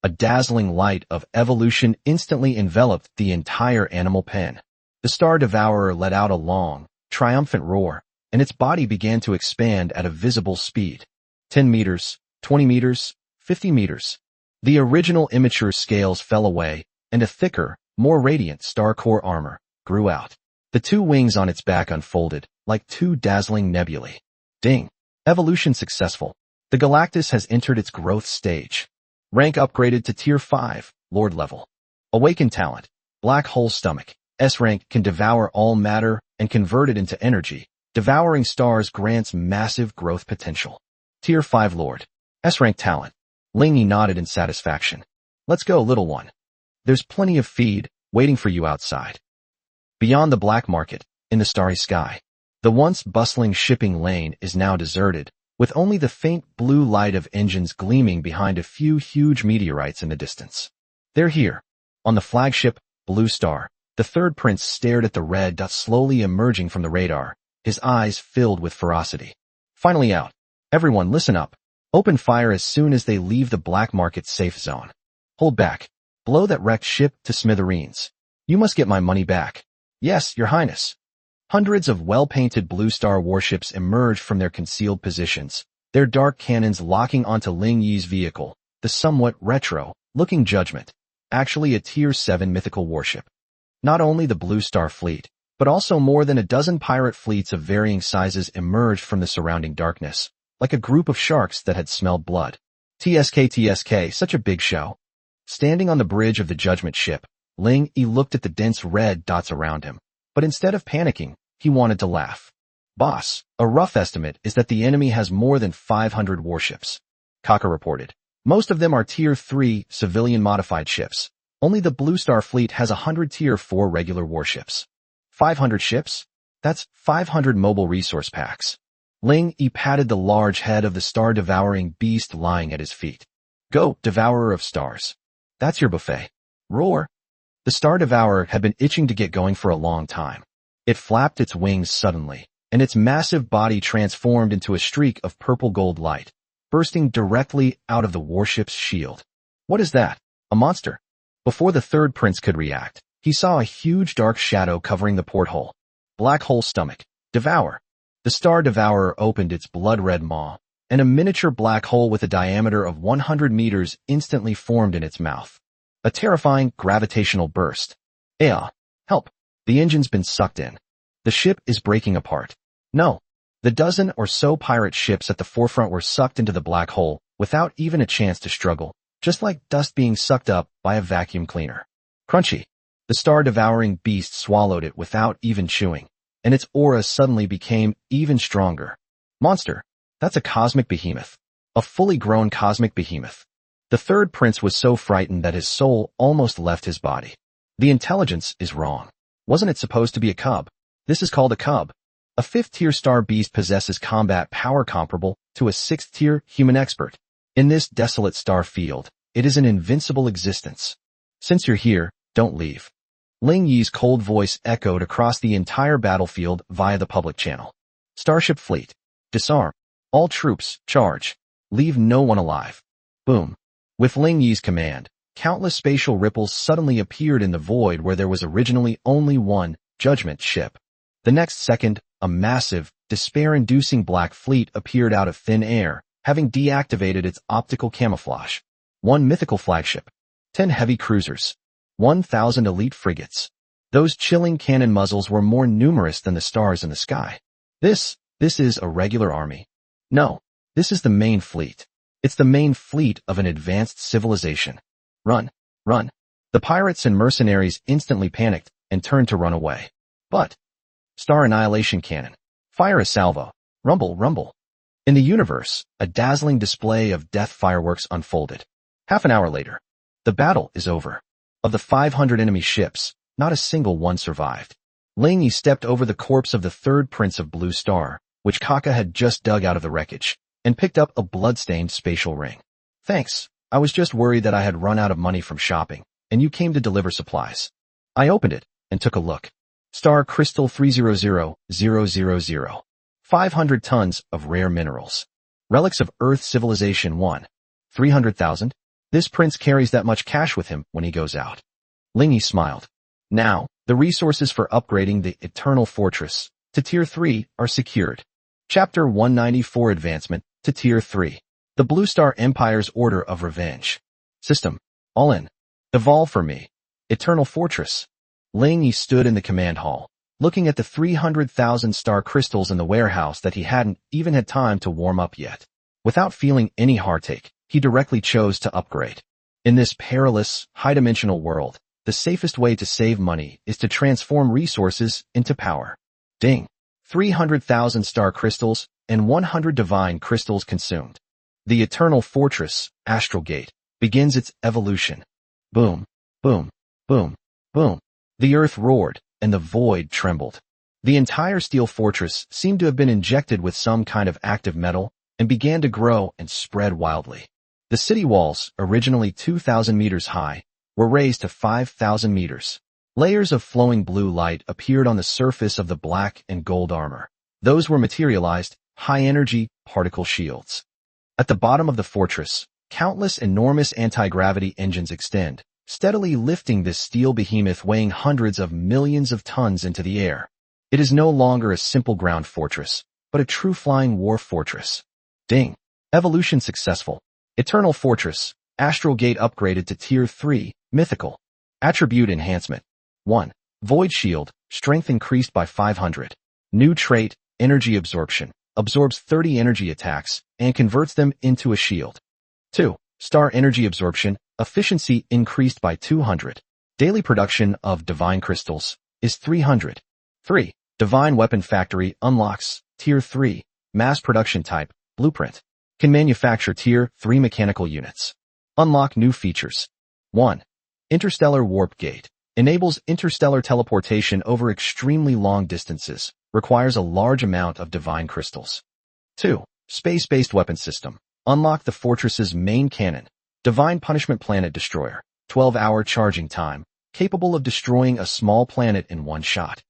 A dazzling light of evolution instantly enveloped the entire animal pen. The Star Devourer let out a long, triumphant roar, and its body began to expand at a visible speed. 10 meters, 20 meters, 50 meters. The original immature scales fell away, and a thicker, more radiant star core armor grew out. The two wings on its back unfolded, like two dazzling nebulae. Ding! Evolution successful. The Galactus has entered its growth stage. Rank upgraded to Tier 5, Lord level. Awakened talent. Black Hole Stomach. S-rank can devour all matter and convert it into energy. Devouring stars grants massive growth potential. Tier 5 Lord. S-rank talent. Ling Yi nodded in satisfaction. Let's go, little one. There's plenty of feed waiting for you outside. Beyond the black market, in the starry sky, the once bustling shipping lane is now deserted, with only the faint blue light of engines gleaming behind a few huge meteorites in the distance. They're here. On the flagship, Blue Star, the third prince stared at the red dot slowly emerging from the radar, his eyes filled with ferocity. Finally out. Everyone listen up. Open fire as soon as they leave the black market safe zone. Hold back. Blow that wrecked ship to smithereens. You must get my money back. Yes, your highness. Hundreds of well-painted Blue Star warships emerged from their concealed positions, their dark cannons locking onto Ling Yi's vehicle, the somewhat retro-looking Judgment, actually a Tier 7 mythical warship. Not only the Blue Star fleet, but also more than a dozen pirate fleets of varying sizes emerged from the surrounding darkness, like a group of sharks that had smelled blood. TSK, such a big show. Standing on the bridge of the Judgment ship, Ling Yi looked at the dense red dots around him, but instead of panicking, he wanted to laugh. Boss, a rough estimate is that the enemy has more than 500 warships. Kaka reported. Most of them are Tier 3 civilian-modified ships. Only the Blue Star fleet has 100 Tier 4 regular warships. 500 ships? That's 500 mobile resource packs. Ling Yi patted the large head of the star-devouring beast lying at his feet. Go, devourer of stars. That's your buffet. Roar. The Star Devourer had been itching to get going for a long time. It flapped its wings suddenly, and its massive body transformed into a streak of purple-gold light, bursting directly out of the warship's shield. What is that? A monster? Before the third prince could react, he saw a huge dark shadow covering the porthole. Black Hole Stomach. Devour. The Star Devourer opened its blood-red maw, and a miniature black hole with a diameter of 100 meters instantly formed in its mouth. A terrifying gravitational burst. Help. The engine's been sucked in. The ship is breaking apart. No. The dozen or so pirate ships at the forefront were sucked into the black hole without even a chance to struggle, just like dust being sucked up by a vacuum cleaner. Crunchy. The star-devouring beast swallowed it without even chewing, and its aura suddenly became even stronger. Monster. That's a cosmic behemoth. A fully grown cosmic behemoth. The third prince was so frightened that his soul almost left his body. The intelligence is wrong. Wasn't it supposed to be a cub? This is called a cub. A 5th-tier star beast possesses combat power comparable to a 6th-tier human expert. In this desolate star field, it is an invincible existence. Since you're here, don't leave. Ling Yi's cold voice echoed across the entire battlefield via the public channel. Starship Fleet. Disarm. All troops, charge. Leave no one alive. Boom. With Ling Yi's command, countless spatial ripples suddenly appeared in the void where there was originally only one Judgment ship. The next second, a massive, despair-inducing black fleet appeared out of thin air, having deactivated its optical camouflage. 1 mythical flagship, 10 heavy cruisers, 1,000 elite frigates. Those chilling cannon muzzles were more numerous than the stars in the sky. This is a regular army. No, this is the main fleet. It's the main fleet of an advanced civilization. Run, run. The pirates and mercenaries instantly panicked and turned to run away. But, Star Annihilation Cannon. Fire a salvo. Rumble, rumble. In the universe, a dazzling display of death fireworks unfolded. Half an hour later, the battle is over. Of the 500 enemy ships, not a single one survived. Ling Yi stepped over the corpse of the third prince of Blue Star, which Kaka had just dug out of the wreckage, and picked up a blood-stained spatial ring. Thanks, I was just worried that I had run out of money from shopping, and you came to deliver supplies. I opened it, and took a look. Star Crystal 300000. 500 tons of rare minerals. Relics of Earth Civilization 1. 300,000? This prince carries that much cash with him when he goes out. Ling Yi smiled. Now, the resources for upgrading the Eternal Fortress to Tier 3 are secured. Chapter 194 Advancement to Tier 3. The Blue Star Empire's Order of Revenge. System. All in. Evolve for me. Eternal Fortress. Ling Yi stood in the command hall, looking at the 300,000 star crystals in the warehouse that he hadn't even had time to warm up yet. Without feeling any heartache, he directly chose to upgrade. In this perilous, high-dimensional world, the safest way to save money is to transform resources into power. Ding. 300,000 star crystals and 100 divine crystals consumed. The Eternal Fortress, Astral Gate, begins its evolution. Boom, boom, boom, boom. The earth roared, and the void trembled. The entire steel fortress seemed to have been injected with some kind of active metal and began to grow and spread wildly. The city walls, originally 2,000 meters high, were raised to 5,000 meters. Layers of flowing blue light appeared on the surface of the black and gold armor. Those were materialized, high-energy particle shields. At the bottom of the fortress, countless enormous anti-gravity engines extend, steadily lifting this steel behemoth weighing hundreds of millions of tons into the air. It is no longer a simple ground fortress, but a true flying war fortress. Ding. Evolution successful. Eternal Fortress, Astral Gate upgraded to Tier 3, Mythical. Attribute Enhancement. 1. Void Shield, strength increased by 500. New trait, Energy Absorption, absorbs 30 energy attacks and converts them into a shield. 2. Star Energy Absorption, efficiency increased by 200. Daily production of Divine Crystals is 300. 3. Divine Weapon Factory unlocks Tier 3, Mass Production Type, Blueprint. Can manufacture Tier 3 mechanical units. Unlock new features. 1. Interstellar Warp Gate. Enables interstellar teleportation over extremely long distances. Requires a large amount of divine crystals. 2. Space-based weapon system. Unlock the fortress's main cannon. Divine Punishment Planet Destroyer. 12-hour charging time. Capable of destroying a small planet in one shot.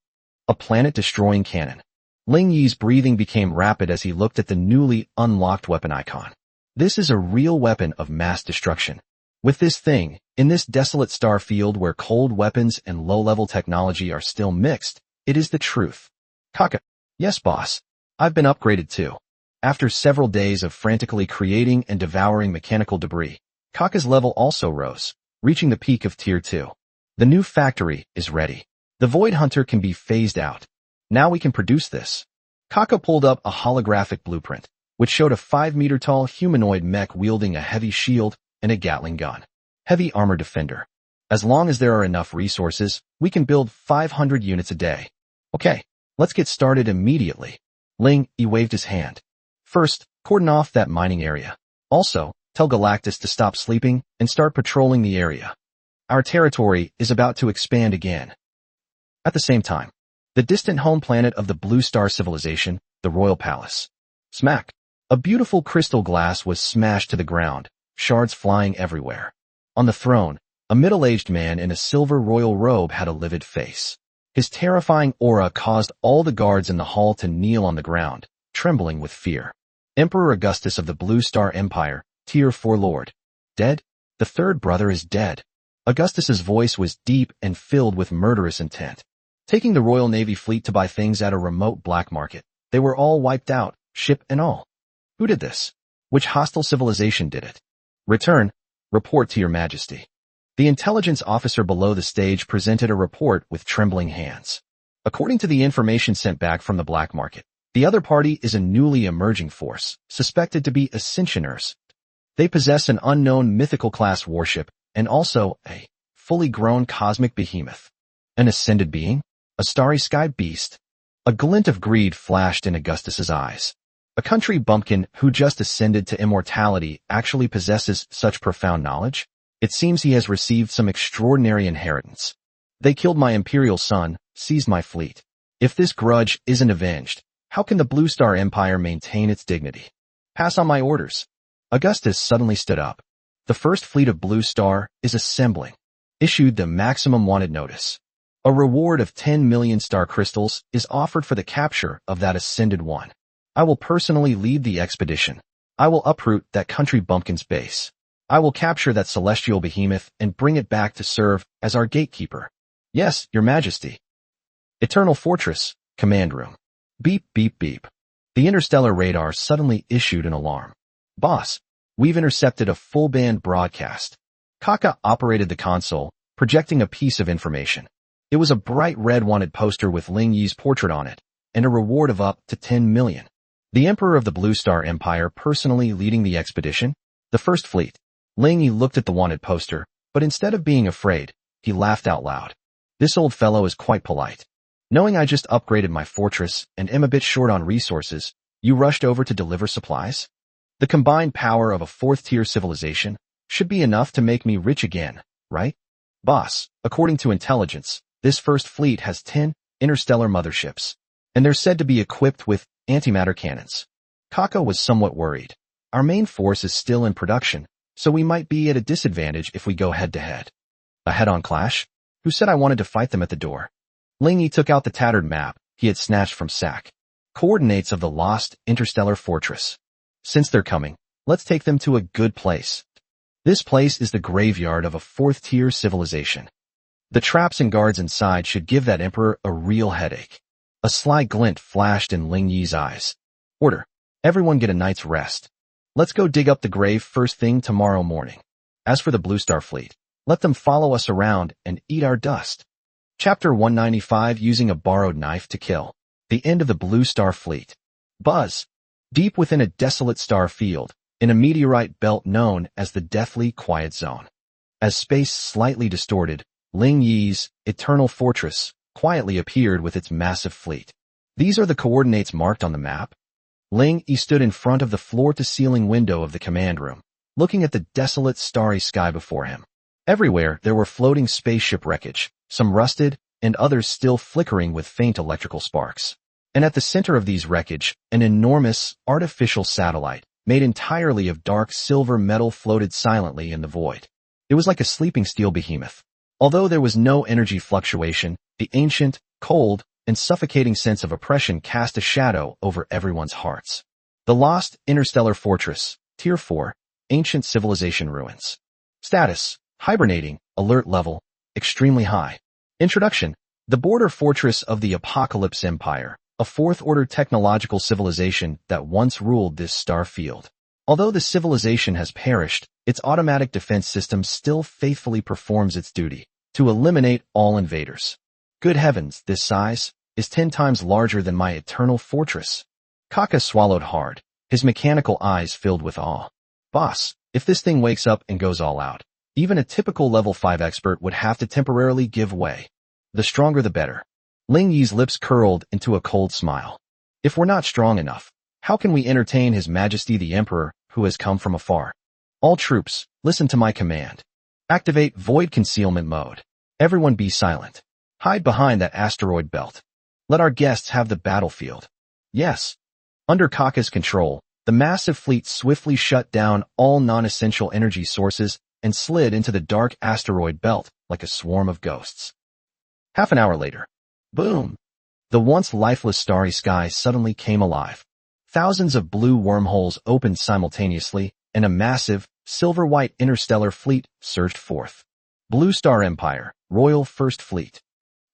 A planet-destroying cannon. Ling Yi's breathing became rapid as he looked at the newly unlocked weapon icon. This is a real weapon of mass destruction. With this thing, in this desolate star field where cold weapons and low-level technology are still mixed, it is the truth. Kaka. Yes, boss. I've been upgraded too. After several days of frantically creating and devouring mechanical debris, Kaka's level also rose, reaching the peak of Tier 2. The new factory is ready. The Void Hunter can be phased out. Now we can produce this. Kaka pulled up a holographic blueprint, which showed a 5-meter-tall humanoid mech wielding a heavy shield and a Gatling gun. Heavy armor defender. As long as there are enough resources, we can build 500 units a day. Okay, let's get started immediately. Ling Yi waved his hand. First, cordon off that mining area. Also, tell Galactus to stop sleeping and start patrolling the area. Our territory is about to expand again. At the same time, the distant home planet of the Blue Star Civilization, the Royal Palace. Smack. A beautiful crystal glass was smashed to the ground, shards flying everywhere. On the throne, a middle-aged man in a silver royal robe had a livid face. His terrifying aura caused all the guards in the hall to kneel on the ground, trembling with fear. Emperor Augustus of the Blue Star Empire, Tier 4 Lord. Dead? The third brother is dead. Augustus's voice was deep and filled with murderous intent. Taking the Royal Navy fleet to buy things at a remote black market, they were all wiped out, ship and all. Who did this? Which hostile civilization did it? Return. Report to your majesty. The intelligence officer below the stage presented a report with trembling hands. According to the information sent back from the black market, the other party is a newly emerging force, suspected to be Ascensioners. They possess an unknown mythical class warship, and also a fully grown cosmic behemoth. An ascended being? A starry sky beast? A glint of greed flashed in Augustus's eyes. A country bumpkin who just ascended to immortality actually possesses such profound knowledge? It seems he has received some extraordinary inheritance. They killed my imperial son, seized my fleet. If this grudge isn't avenged, how can the Blue Star Empire maintain its dignity? Pass on my orders. Augustus suddenly stood up. The first fleet of Blue Star is assembling. Issued the maximum wanted notice. A reward of 10 million star crystals is offered for the capture of that ascended one. I will personally lead the expedition. I will uproot that country bumpkin's base. I will capture that celestial behemoth and bring it back to serve as our gatekeeper. Yes, your majesty. Eternal Fortress, command room. Beep, beep, beep. The interstellar radar suddenly issued an alarm. Boss, we've intercepted a full-band broadcast. Kaka operated the console, projecting a piece of information. It was a bright red wanted poster with Ling Yi's portrait on it, and a reward of up to 10 million. The Emperor of the Blue Star Empire personally leading the expedition? The First Fleet. Ling Yi looked at the wanted poster, but instead of being afraid, he laughed out loud. This old fellow is quite polite. Knowing I just upgraded my fortress and am a bit short on resources, you rushed over to deliver supplies? The combined power of a fourth-tier civilization should be enough to make me rich again, right? Boss, according to intelligence, this First Fleet has 10 interstellar motherships, and they're said to be equipped with antimatter cannons. Kaka was somewhat worried. Our main force is still in production, so we might be at a disadvantage if we go head-to-head. A head-on clash? Who said I wanted to fight them at the door? Ling Yi took out the tattered map he had snatched from Sack. Coordinates of the lost interstellar fortress. Since they're coming, let's take them to a good place. This place is the graveyard of a fourth-tier civilization. The traps and guards inside should give that emperor a real headache. A sly glint flashed in Ling Yi's eyes. Order. Everyone get a night's rest. Let's go dig up the grave first thing tomorrow morning. As for the Blue Star Fleet, let them follow us around and eat our dust. Chapter 195 Using a Borrowed Knife to Kill. The End of the Blue Star Fleet. Buzz. Deep within a desolate star field, in a meteorite belt known as the Deathly Quiet Zone. As space slightly distorted, Ling Yi's Eternal Fortress quietly appeared with its massive fleet. These are the coordinates marked on the map. Ling Yi stood in front of the floor-to-ceiling window of the command room, looking at the desolate starry sky before him. Everywhere there were floating spaceship wreckage, some rusted, and others still flickering with faint electrical sparks. And at the center of these wreckage, an enormous, artificial satellite, made entirely of dark silver metal floated silently in the void. It was like a sleeping steel behemoth. Although there was no energy fluctuation, the ancient, cold, and suffocating sense of oppression cast a shadow over everyone's hearts. The Lost Interstellar Fortress, Tier 4, Ancient Civilization Ruins. Status, Hibernating, Alert Level, Extremely High. Introduction, the border fortress of the Apocalypse Empire, a fourth-order technological civilization that once ruled this star field. Although the civilization has perished, its automatic defense system still faithfully performs its duty to eliminate all invaders. Good heavens, this size is 10 times larger than my eternal fortress. Kaka swallowed hard, his mechanical eyes filled with awe. Boss, if this thing wakes up and goes all out, even a typical level 5 expert would have to temporarily give way. The stronger the better. Ling Yi's lips curled into a cold smile. If we're not strong enough, how can we entertain His Majesty the Emperor, who has come from afar? All troops, listen to my command. Activate Void Concealment Mode. Everyone be silent. Hide behind that asteroid belt. Let our guests have the battlefield. Yes. Under Kaka's control, the massive fleet swiftly shut down all non-essential energy sources and slid into the dark asteroid belt like a swarm of ghosts. Half an hour later. Boom! The once lifeless starry sky suddenly came alive. Thousands of blue wormholes opened simultaneously, and a massive, silver-white interstellar fleet surged forth. Blue Star Empire, Royal First Fleet.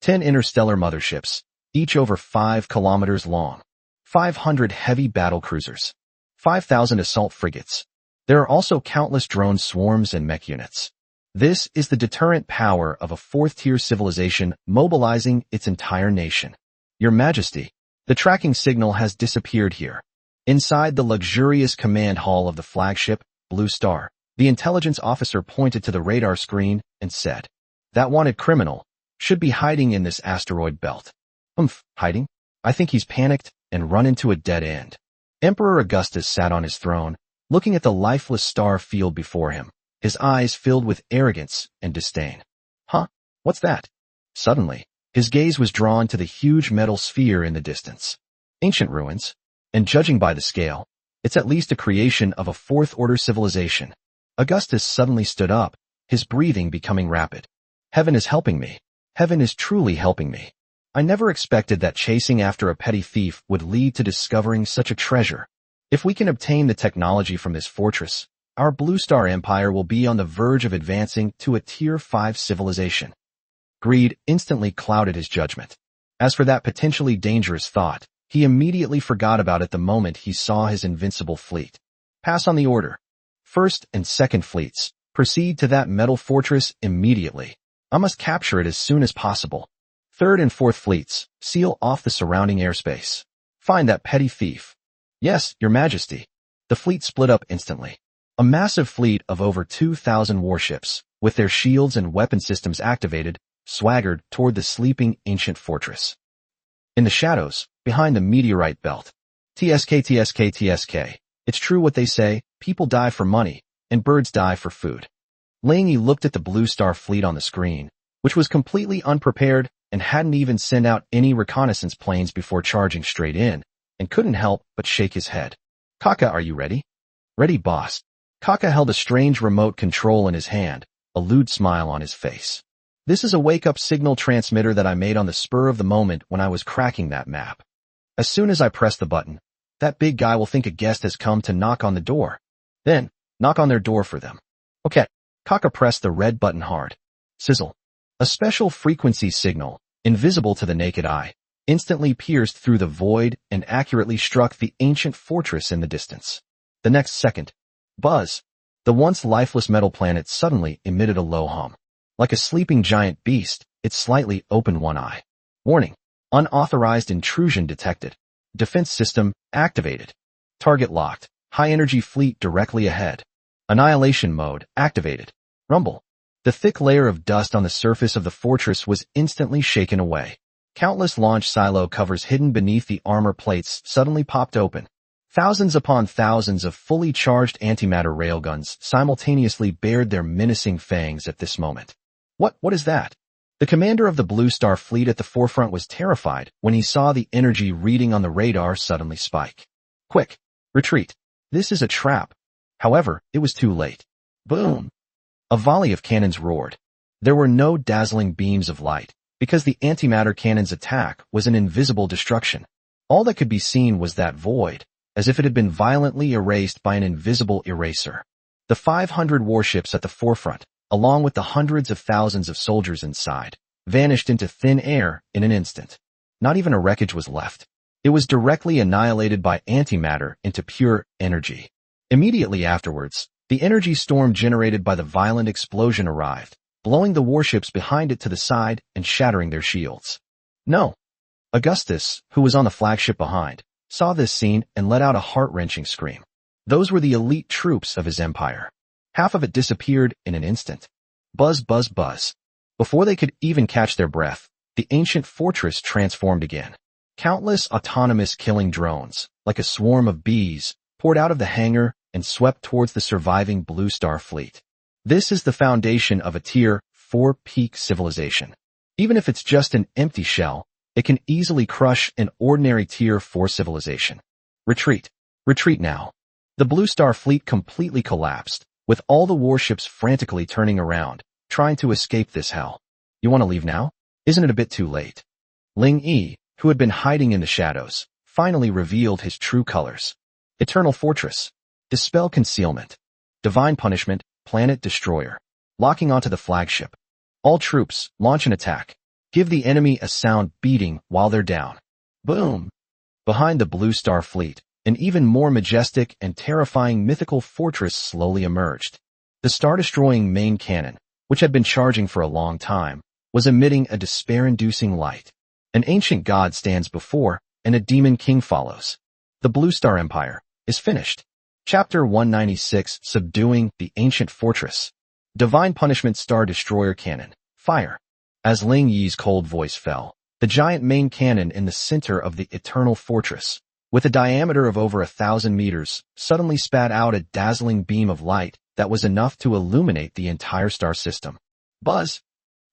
10 interstellar motherships, each over 5 kilometers long. 500 heavy battle cruisers. 5,000 assault frigates. There are also countless drone swarms and mech units. This is the deterrent power of a fourth-tier civilization mobilizing its entire nation. Your Majesty, the tracking signal has disappeared here. Inside the luxurious command hall of the flagship, Blue Star, the intelligence officer pointed to the radar screen and said, "That wanted criminal should be hiding in this asteroid belt." Hiding? I think he's panicked and run into a dead end. Emperor Augustus sat on his throne, looking at the lifeless star field before him, his eyes filled with arrogance and disdain. What's that? Suddenly, his gaze was drawn to the huge metal sphere in the distance. Ancient ruins, and judging by the scale, it's at least a creation of a fourth-order civilization. Augustus suddenly stood up, his breathing becoming rapid. Heaven is helping me. Heaven is truly helping me. I never expected that chasing after a petty thief would lead to discovering such a treasure. If we can obtain the technology from this fortress, our Blue Star Empire will be on the verge of advancing to a Tier 5 civilization. Greed instantly clouded his judgment. As for that potentially dangerous thought, he immediately forgot about it the moment he saw his invincible fleet. Pass on the order. First and second fleets, proceed to that metal fortress immediately. I must capture it as soon as possible. Third and fourth fleets, seal off the surrounding airspace. Find that petty thief. Yes, Your Majesty. The fleet split up instantly. A massive fleet of over 2,000 warships, with their shields and weapon systems activated, swaggered toward the sleeping ancient fortress. In the shadows, behind the meteorite belt. TSK. It's true what they say, people die for money, and birds die for food. Ling Yi looked at the Blue Star fleet on the screen, which was completely unprepared and hadn't even sent out any reconnaissance planes before charging straight in, and couldn't help but shake his head. Kaka, are you ready? Ready, boss. Kaka held a strange remote control in his hand, a lewd smile on his face. This is a wake-up signal transmitter that I made on the spur of the moment when I was cracking that map. As soon as I press the button, that big guy will think a guest has come to knock on the door. Then, knock on their door for them. Okay. Kaka pressed the red button hard. Sizzle. A special frequency signal, invisible to the naked eye, instantly pierced through the void and accurately struck the ancient fortress in the distance. The next second, buzz. The once lifeless metal planet suddenly emitted a low hum. Like a sleeping giant beast, it slightly opened one eye. Warning. Unauthorized intrusion detected. Defense system activated. Target locked. High-energy fleet directly ahead. Annihilation mode activated. Rumble. The thick layer of dust on the surface of the fortress was instantly shaken away. Countless launch silo covers hidden beneath the armor plates suddenly popped open. Thousands upon thousands of fully charged antimatter railguns simultaneously bared their menacing fangs at this moment. What is that? The commander of the Blue Star fleet at the forefront was terrified when he saw the energy reading on the radar suddenly spike. Quick, retreat. This is a trap. However, it was too late. Boom! A volley of cannons roared. There were no dazzling beams of light, because the antimatter cannon's attack was an invisible destruction. All that could be seen was that void, as if it had been violently erased by an invisible eraser. The 500 warships at the forefront, along with the hundreds of thousands of soldiers inside, vanished into thin air in an instant. Not even a wreckage was left. It was directly annihilated by antimatter into pure energy. Immediately afterwards, the energy storm generated by the violent explosion arrived, blowing the warships behind it to the side and shattering their shields. No. Augustus, who was on the flagship behind, saw this scene and let out a heart-wrenching scream. Those were the elite troops of his empire. Half of it disappeared in an instant. Buzz, buzz, buzz. Before they could even catch their breath, the ancient fortress transformed again. Countless autonomous killing drones, like a swarm of bees, poured out of the hangar and swept towards the surviving Blue Star fleet. This is the foundation of a Tier 4 peak civilization. Even if it's just an empty shell, it can easily crush an ordinary Tier 4 civilization. Retreat. Retreat now. The Blue Star fleet completely collapsed, with all the warships frantically turning around, trying to escape this hell. You want to leave now? Isn't it a bit too late? Ling Yi, who had been hiding in the shadows, finally revealed his true colors. Eternal Fortress. Dispel concealment. Divine Punishment, Planet Destroyer. Locking onto the flagship. All troops, launch an attack. Give the enemy a sound beating while they're down. Boom! Behind the Blue Star fleet, an even more majestic and terrifying mythical fortress slowly emerged. The star-destroying main cannon, which had been charging for a long time, was emitting a despair-inducing light. An ancient god stands before, and a demon king follows. The Blue Star Empire is finished. Chapter 196, Subduing the Ancient Fortress. Divine Punishment Star Destroyer Cannon. Fire. As Ling Yi's cold voice fell, the giant main cannon in the center of the eternal fortress, with a diameter of over 1,000 meters, suddenly spat out a dazzling beam of light that was enough to illuminate the entire star system. Buzz!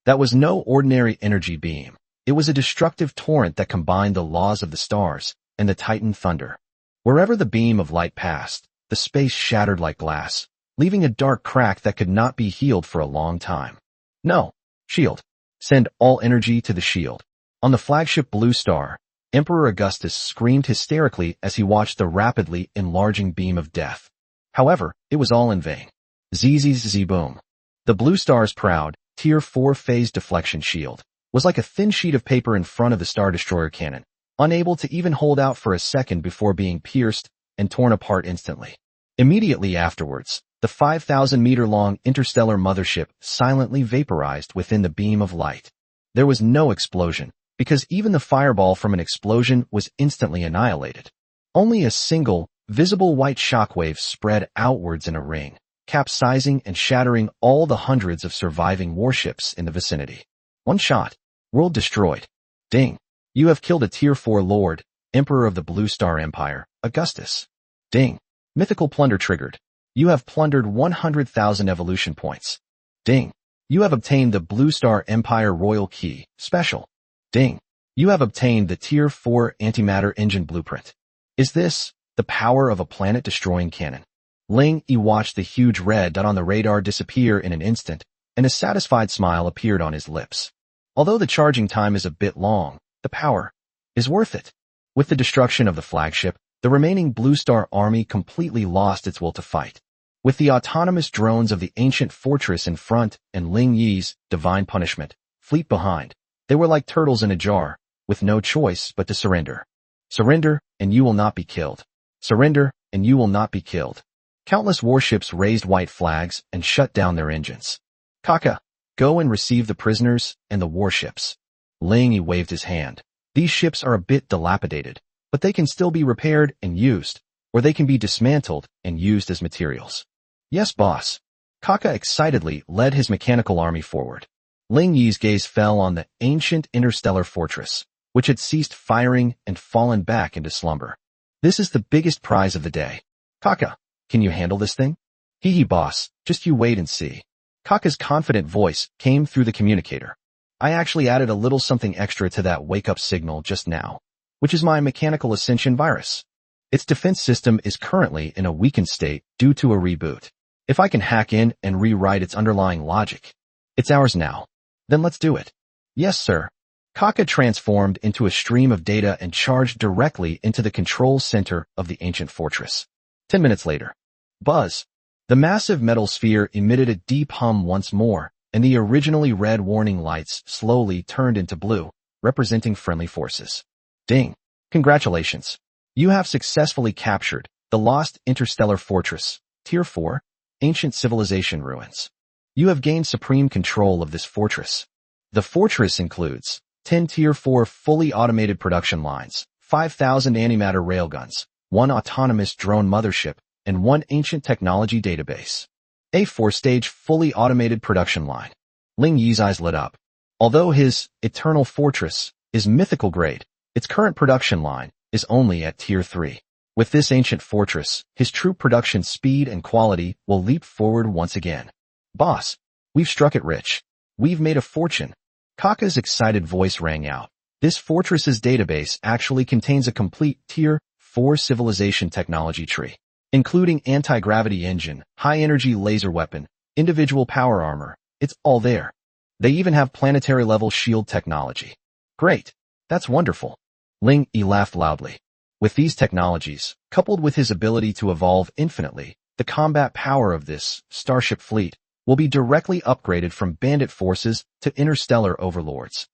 That was no ordinary energy beam. It was a destructive torrent that combined the laws of the stars and the Titan thunder. Wherever the beam of light passed, the space shattered like glass, leaving a dark crack that could not be healed for a long time. No. Shield. Send all energy to the shield. On the flagship Blue Star, Emperor Augustus screamed hysterically as he watched the rapidly enlarging beam of death. However, it was all in vain. Boom. The Blue Star's proud, Tier 4 phase deflection shield was like a thin sheet of paper in front of the Star Destroyer cannon, unable to even hold out for a second before being pierced and torn apart instantly. Immediately afterwards, the 5,000-meter-long interstellar mothership silently vaporized within the beam of light. There was no explosion, because even the fireball from an explosion was instantly annihilated. Only a single, visible white shockwave spread outwards in a ring, capsizing and shattering all the hundreds of surviving warships in the vicinity. One shot. World destroyed. Ding. You have killed a Tier 4 Lord, Emperor of the Blue Star Empire, Augustus. Ding. Mythical plunder triggered. You have plundered 100,000 evolution points. Ding. You have obtained the Blue Star Empire Royal Key, Special. Ding. You have obtained the Tier 4 Antimatter Engine Blueprint. Is this the power of a planet-destroying cannon? Ling Yi watched the huge red dot on the radar disappear in an instant, and a satisfied smile appeared on his lips. Although the charging time is a bit long, the power is worth it. With the destruction of the flagship, the remaining Blue Star army completely lost its will to fight. With the autonomous drones of the ancient fortress in front and Ling Yi's divine punishment fleet behind, they were like turtles in a jar, with no choice but to surrender. Surrender, and you will not be killed. Surrender, and you will not be killed. Countless warships raised white flags and shut down their engines. Kaka, go and receive the prisoners and the warships. Ling Yi waved his hand. These ships are a bit dilapidated, but they can still be repaired and used, or they can be dismantled and used as materials. Yes, boss. Kaka excitedly led his mechanical army forward. Ling Yi's gaze fell on the ancient interstellar fortress, which had ceased firing and fallen back into slumber. This is the biggest prize of the day. Kaka, can you handle this thing? Hee boss, just you wait and see. Kaka's confident voice came through the communicator. I actually added a little something extra to that wake-up signal just now, which is my mechanical ascension virus. Its defense system is currently in a weakened state due to a reboot. If I can hack in and rewrite its underlying logic, it's ours now. Then let's do it. Yes, sir. Kaka transformed into a stream of data and charged directly into the control center of the ancient fortress. 10 minutes later. Buzz. The massive metal sphere emitted a deep hum once more, and the originally red warning lights slowly turned into blue, representing friendly forces. Ding. Congratulations. You have successfully captured the lost interstellar fortress, Tier 4, Ancient Civilization Ruins. You have gained supreme control of this fortress. The fortress includes 10 Tier 4 fully automated production lines, 5,000 antimatter railguns, 1 autonomous drone mothership, and 1 ancient technology database. A 4-stage fully automated production line. Ling Yi's eyes lit up. Although his eternal fortress is mythical grade, its current production line is only at Tier 3. With this ancient fortress, his true production speed and quality will leap forward once again. Boss, we've struck it rich. We've made a fortune. Kaka's excited voice rang out. This fortress's database actually contains a complete Tier 4 civilization technology tree, including anti-gravity engine, high-energy laser weapon, individual power armor. It's all there. They even have planetary-level shield technology. Great. That's wonderful. Ling Yi laughed loudly. With these technologies, coupled with his ability to evolve infinitely, the combat power of this starship fleet will be directly upgraded from bandit forces to interstellar overlords.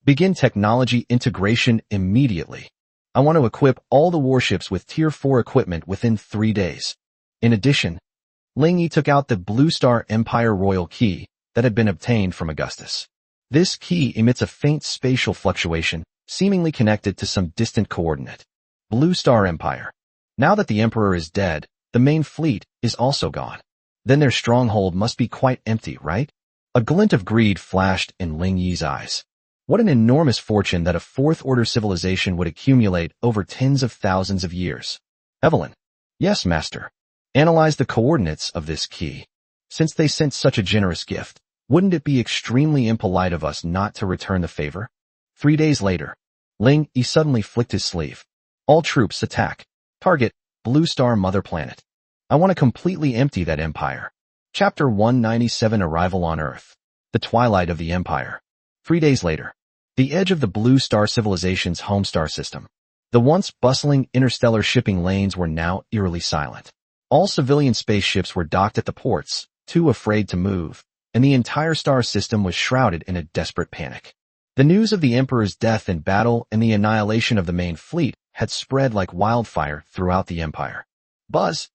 Begin technology integration immediately. I want to equip all the warships with Tier 4 equipment within 3 days. In addition, Ling Yi took out the Blue Star Empire Royal Key that had been obtained from Augustus. This key emits a faint spatial fluctuation, seemingly connected to some distant coordinate. Blue Star Empire. Now that the Emperor is dead, the main fleet is also gone. Then their stronghold must be quite empty, right? A glint of greed flashed in Ling Yi's eyes. What an enormous fortune that a fourth-order civilization would accumulate over tens of thousands of years. Evelyn. Yes, master. Analyze the coordinates of this key. Since they sent such a generous gift, wouldn't it be extremely impolite of us not to return the favor? 3 days later, Ling Yi suddenly flicked his sleeve. All troops attack. Target, Blue Star Mother Planet. I want to completely empty that empire. Chapter 197 Arrival on Earth. The Twilight of the Empire. 3 days later, the edge of the Blue Star Civilization's home star system. The once bustling interstellar shipping lanes were now eerily silent. All civilian spaceships were docked at the ports, too afraid to move, and the entire star system was shrouded in a desperate panic. The news of the Emperor's death in battle and the annihilation of the main fleet had spread like wildfire throughout the Empire. Buzz!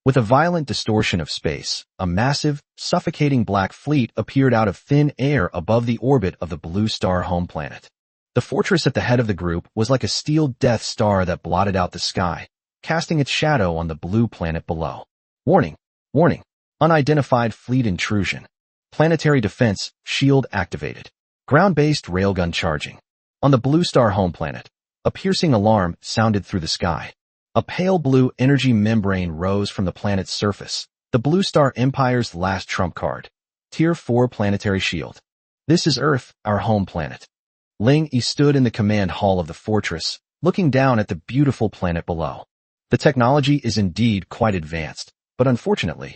With a violent distortion of space, a massive, suffocating black fleet appeared out of thin air above the orbit of the Blue Star home planet. The fortress at the head of the group was like a steel Death Star that blotted out the sky, casting its shadow on the blue planet below. Warning! Warning! Unidentified fleet intrusion. Planetary defense shield activated. Ground-based railgun charging. On the Blue Star home planet, a piercing alarm sounded through the sky. A pale blue energy membrane rose from the planet's surface, the Blue Star Empire's last trump card. Tier 4 planetary shield. This is Earth, our home planet. Ling Yi stood in the command hall of the fortress, looking down at the beautiful planet below. The technology is indeed quite advanced, but unfortunately,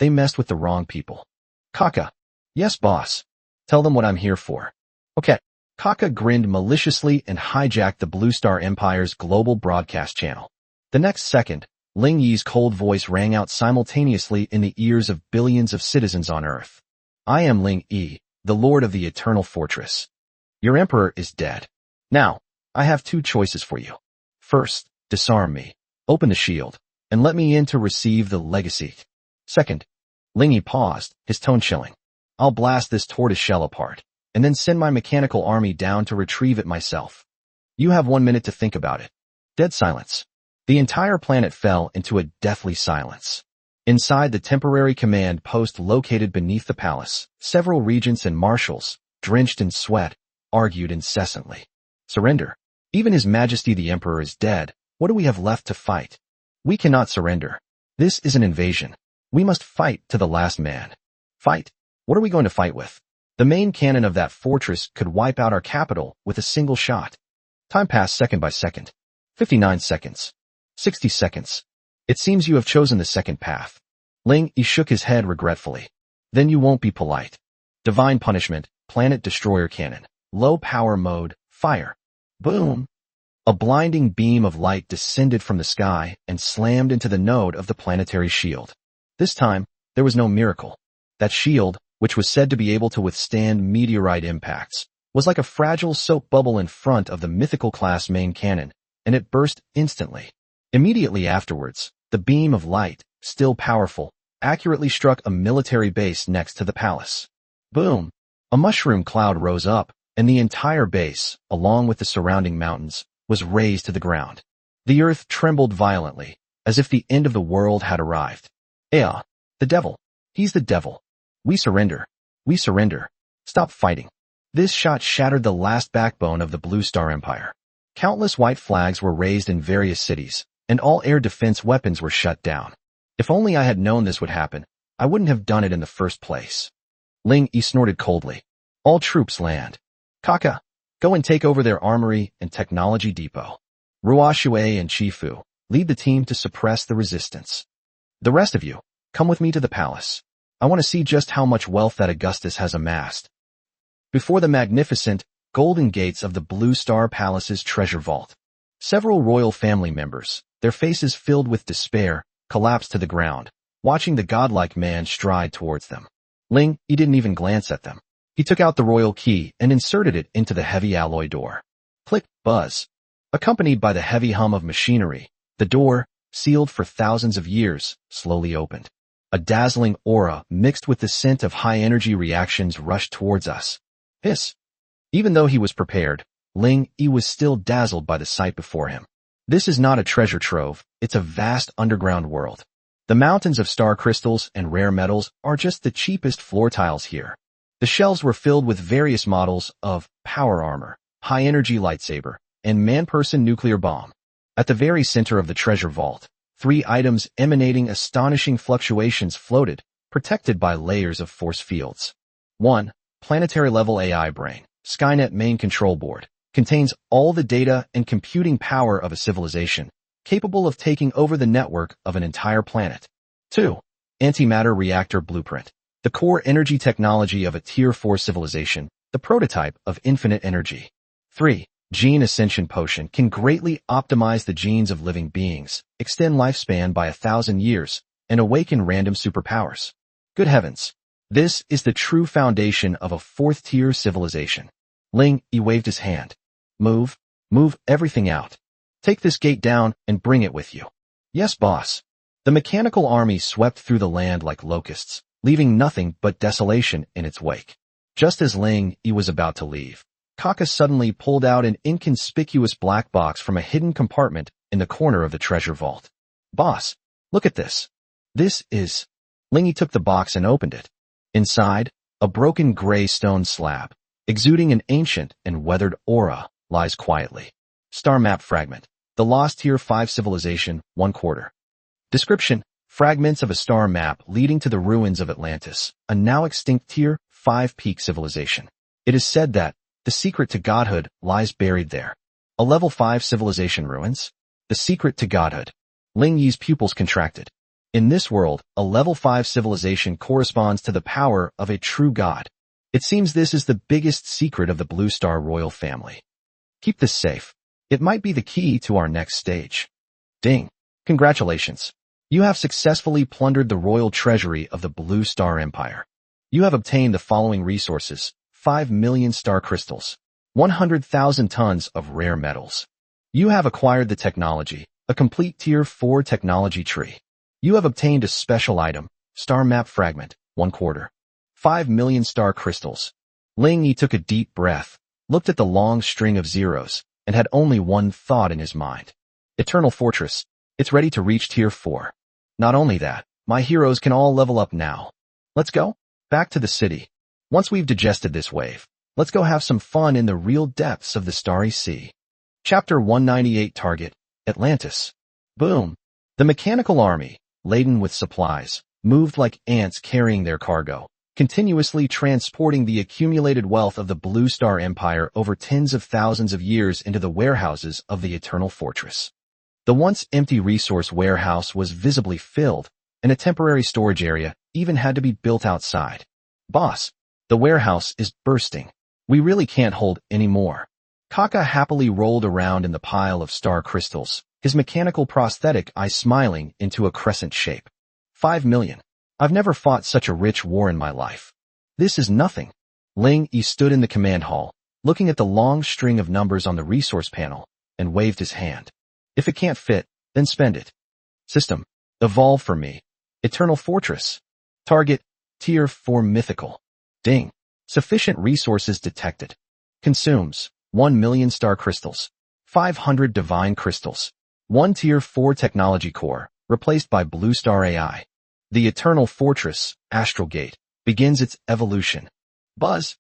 they messed with the wrong people. Kaka. Yes, boss. Tell them what I'm here for. Okay. Kaka grinned maliciously and hijacked the Blue Star Empire's global broadcast channel. The next second, Ling Yi's cold voice rang out simultaneously in the ears of billions of citizens on Earth. I am Ling Yi, the Lord of the Eternal Fortress. Your Emperor is dead. Now, I have 2 choices for you. First, disarm me, open the shield, and let me in to receive the legacy. Second, Ling Yi paused, his tone chilling. I'll blast this tortoise shell apart, and then send my mechanical army down to retrieve it myself. You have 1 minute to think about it. Dead silence. The entire planet fell into a deathly silence. Inside the temporary command post located beneath the palace, several regents and marshals, drenched in sweat, argued incessantly. Surrender. Even His Majesty the Emperor is dead. What do we have left to fight? We cannot surrender. This is an invasion. We must fight to the last man. Fight? What are we going to fight with? The main cannon of that fortress could wipe out our capital with a single shot. Time passed second by second. 59 seconds. 60 seconds. It seems you have chosen the second path. Ling Yi shook his head regretfully. Then you won't be polite. Divine punishment, planet destroyer cannon. Low power mode, fire. Boom. A blinding beam of light descended from the sky and slammed into the node of the planetary shield. This time, there was no miracle. That shield, which was said to be able to withstand meteorite impacts, was like a fragile soap bubble in front of the mythical class main cannon, and it burst instantly. Immediately afterwards, the beam of light, still powerful, accurately struck a military base next to the palace. Boom! A mushroom cloud rose up, and the entire base, along with the surrounding mountains, was razed to the ground. The earth trembled violently, as if the end of the world had arrived. Ea, the devil. He's the devil. We surrender. We surrender. Stop fighting. This shot shattered the last backbone of the Blue Star Empire. Countless white flags were raised in various cities, and all air defense weapons were shut down. If only I had known this would happen, I wouldn't have done it in the first place. Ling Yi snorted coldly. All troops land. Kaka, go and take over their armory and technology depot. Ruo Shui and Chifu, lead the team to suppress the resistance. The rest of you, come with me to the palace. I want to see just how much wealth that Augustus has amassed. Before the magnificent, golden gates of the Blue Star Palace's treasure vault, several royal family members, their faces filled with despair, collapsed to the ground, watching the godlike man stride towards them. Ling Yi didn't even glance at them. He took out the royal key and inserted it into the heavy alloy door. Click, buzz. Accompanied by the heavy hum of machinery, the door, sealed for thousands of years, slowly opened. A dazzling aura mixed with the scent of high-energy reactions rushed towards us. Hiss! Even though he was prepared, Ling Yi was still dazzled by the sight before him. This is not a treasure trove, it's a vast underground world. The mountains of star crystals and rare metals are just the cheapest floor tiles here. The shelves were filled with various models of power armor, high-energy lightsaber, and man-person nuclear bomb. At the very center of the treasure vault, 3 items emanating astonishing fluctuations floated, protected by layers of force fields. 1. Planetary-level AI brain, Skynet main control board, contains all the data and computing power of a civilization, capable of taking over the network of an entire planet. 2. Antimatter reactor blueprint, the core energy technology of a Tier 4 civilization, the prototype of infinite energy. 3. Gene Ascension Potion can greatly optimize the genes of living beings, extend lifespan by 1,000 years, and awaken random superpowers. Good heavens! This is the true foundation of a 4th-tier civilization. Ling Yi waved his hand. Move everything out. Take this gate down and bring it with you. Yes, boss. The mechanical army swept through the land like locusts, leaving nothing but desolation in its wake. Just as Ling Yi was about to leave, Kaka suddenly pulled out an inconspicuous black box from a hidden compartment in the corner of the treasure vault. Boss, look at this. This is... Ling Yi took the box and opened it. Inside, a broken gray stone slab, exuding an ancient and weathered aura, lies quietly. Star map fragment. The lost Tier 5 civilization, 1/4. Description: fragments of a star map leading to the ruins of Atlantis, a now extinct Tier 5 peak civilization. It is said that the secret to godhood lies buried there. A level 5 civilization ruins? The secret to godhood. Ling Yi's pupils contracted. In this world, a level 5 civilization corresponds to the power of a true god. It seems this is the biggest secret of the Blue Star royal family. Keep this safe. It might be the key to our next stage. Ding. Congratulations. You have successfully plundered the royal treasury of the Blue Star Empire. You have obtained the following resources: 5 million star crystals, 100,000 tons of rare metals. You have acquired the technology, a complete Tier 4 technology tree. You have obtained a special item, star map fragment, 1/4. 5 million star crystals. Ling Yi took a deep breath, looked at the long string of zeros, and had only one thought in his mind. Eternal Fortress. It's ready to reach Tier 4. Not only that, my heroes can all level up now. Let's go. Back to the city. Once we've digested this wave, let's go have some fun in the real depths of the Starry Sea. Chapter 198. Target: Atlantis. Boom. The mechanical army, laden with supplies, moved like ants carrying their cargo, continuously transporting the accumulated wealth of the Blue Star Empire over tens of thousands of years into the warehouses of the Eternal Fortress. The once empty resource warehouse was visibly filled, and a temporary storage area even had to be built outside. Boss, the warehouse is bursting. We really can't hold any more. Kaka happily rolled around in the pile of star crystals, his mechanical prosthetic eye smiling into a crescent shape. 5 million. I've never fought such a rich war in my life. This is nothing. Ling Yi stood in the command hall, looking at the long string of numbers on the resource panel, and waved his hand. If it can't fit, then spend it. System: evolve for me. Eternal Fortress. Target: Tier 4 mythical. Ding. Sufficient resources detected. Consumes 1 million star crystals, 500 divine crystals, 1 Tier 4 technology core, replaced by Blue Star AI. The Eternal Fortress, Astral Gate, begins its evolution. Buzz.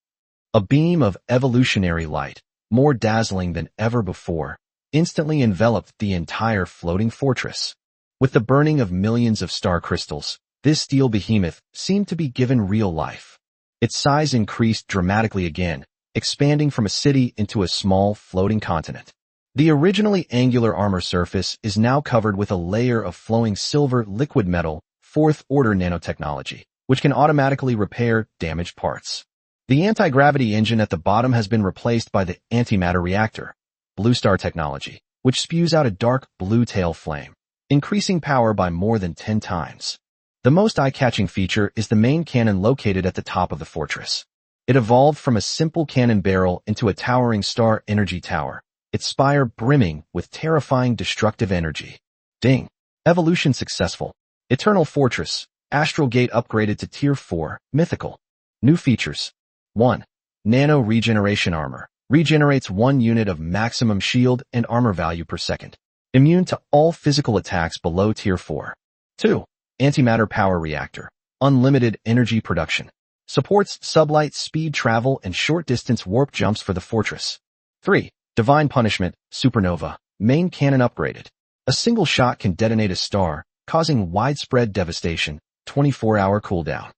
A beam of evolutionary light, more dazzling than ever before, instantly enveloped the entire floating fortress. With the burning of millions of star crystals, this steel behemoth seemed to be given real life. Its size increased dramatically again, expanding from a city into a small floating continent. The originally angular armor surface is now covered with a layer of flowing silver liquid metal, 4th-order nanotechnology, which can automatically repair damaged parts. The anti-gravity engine at the bottom has been replaced by the antimatter reactor, Blue Star technology, which spews out a dark blue tail flame, increasing power by more than 10 times. The most eye-catching feature is the main cannon located at the top of the fortress. It evolved from a simple cannon barrel into a towering star energy tower, its spire brimming with terrifying destructive energy. Ding. Evolution successful. Eternal Fortress. Astral Gate upgraded to Tier 4, Mythical. New features. 1. Nano Regeneration Armor. Regenerates 1 unit of maximum shield and armor value per second. Immune to all physical attacks below Tier 4. 2. Antimatter Power Reactor. Unlimited energy production. Supports sublight speed travel and short-distance warp jumps for the fortress. 3. Divine Punishment, Supernova. Main cannon upgraded. A single shot can detonate a star, causing widespread devastation, 24-hour cooldown.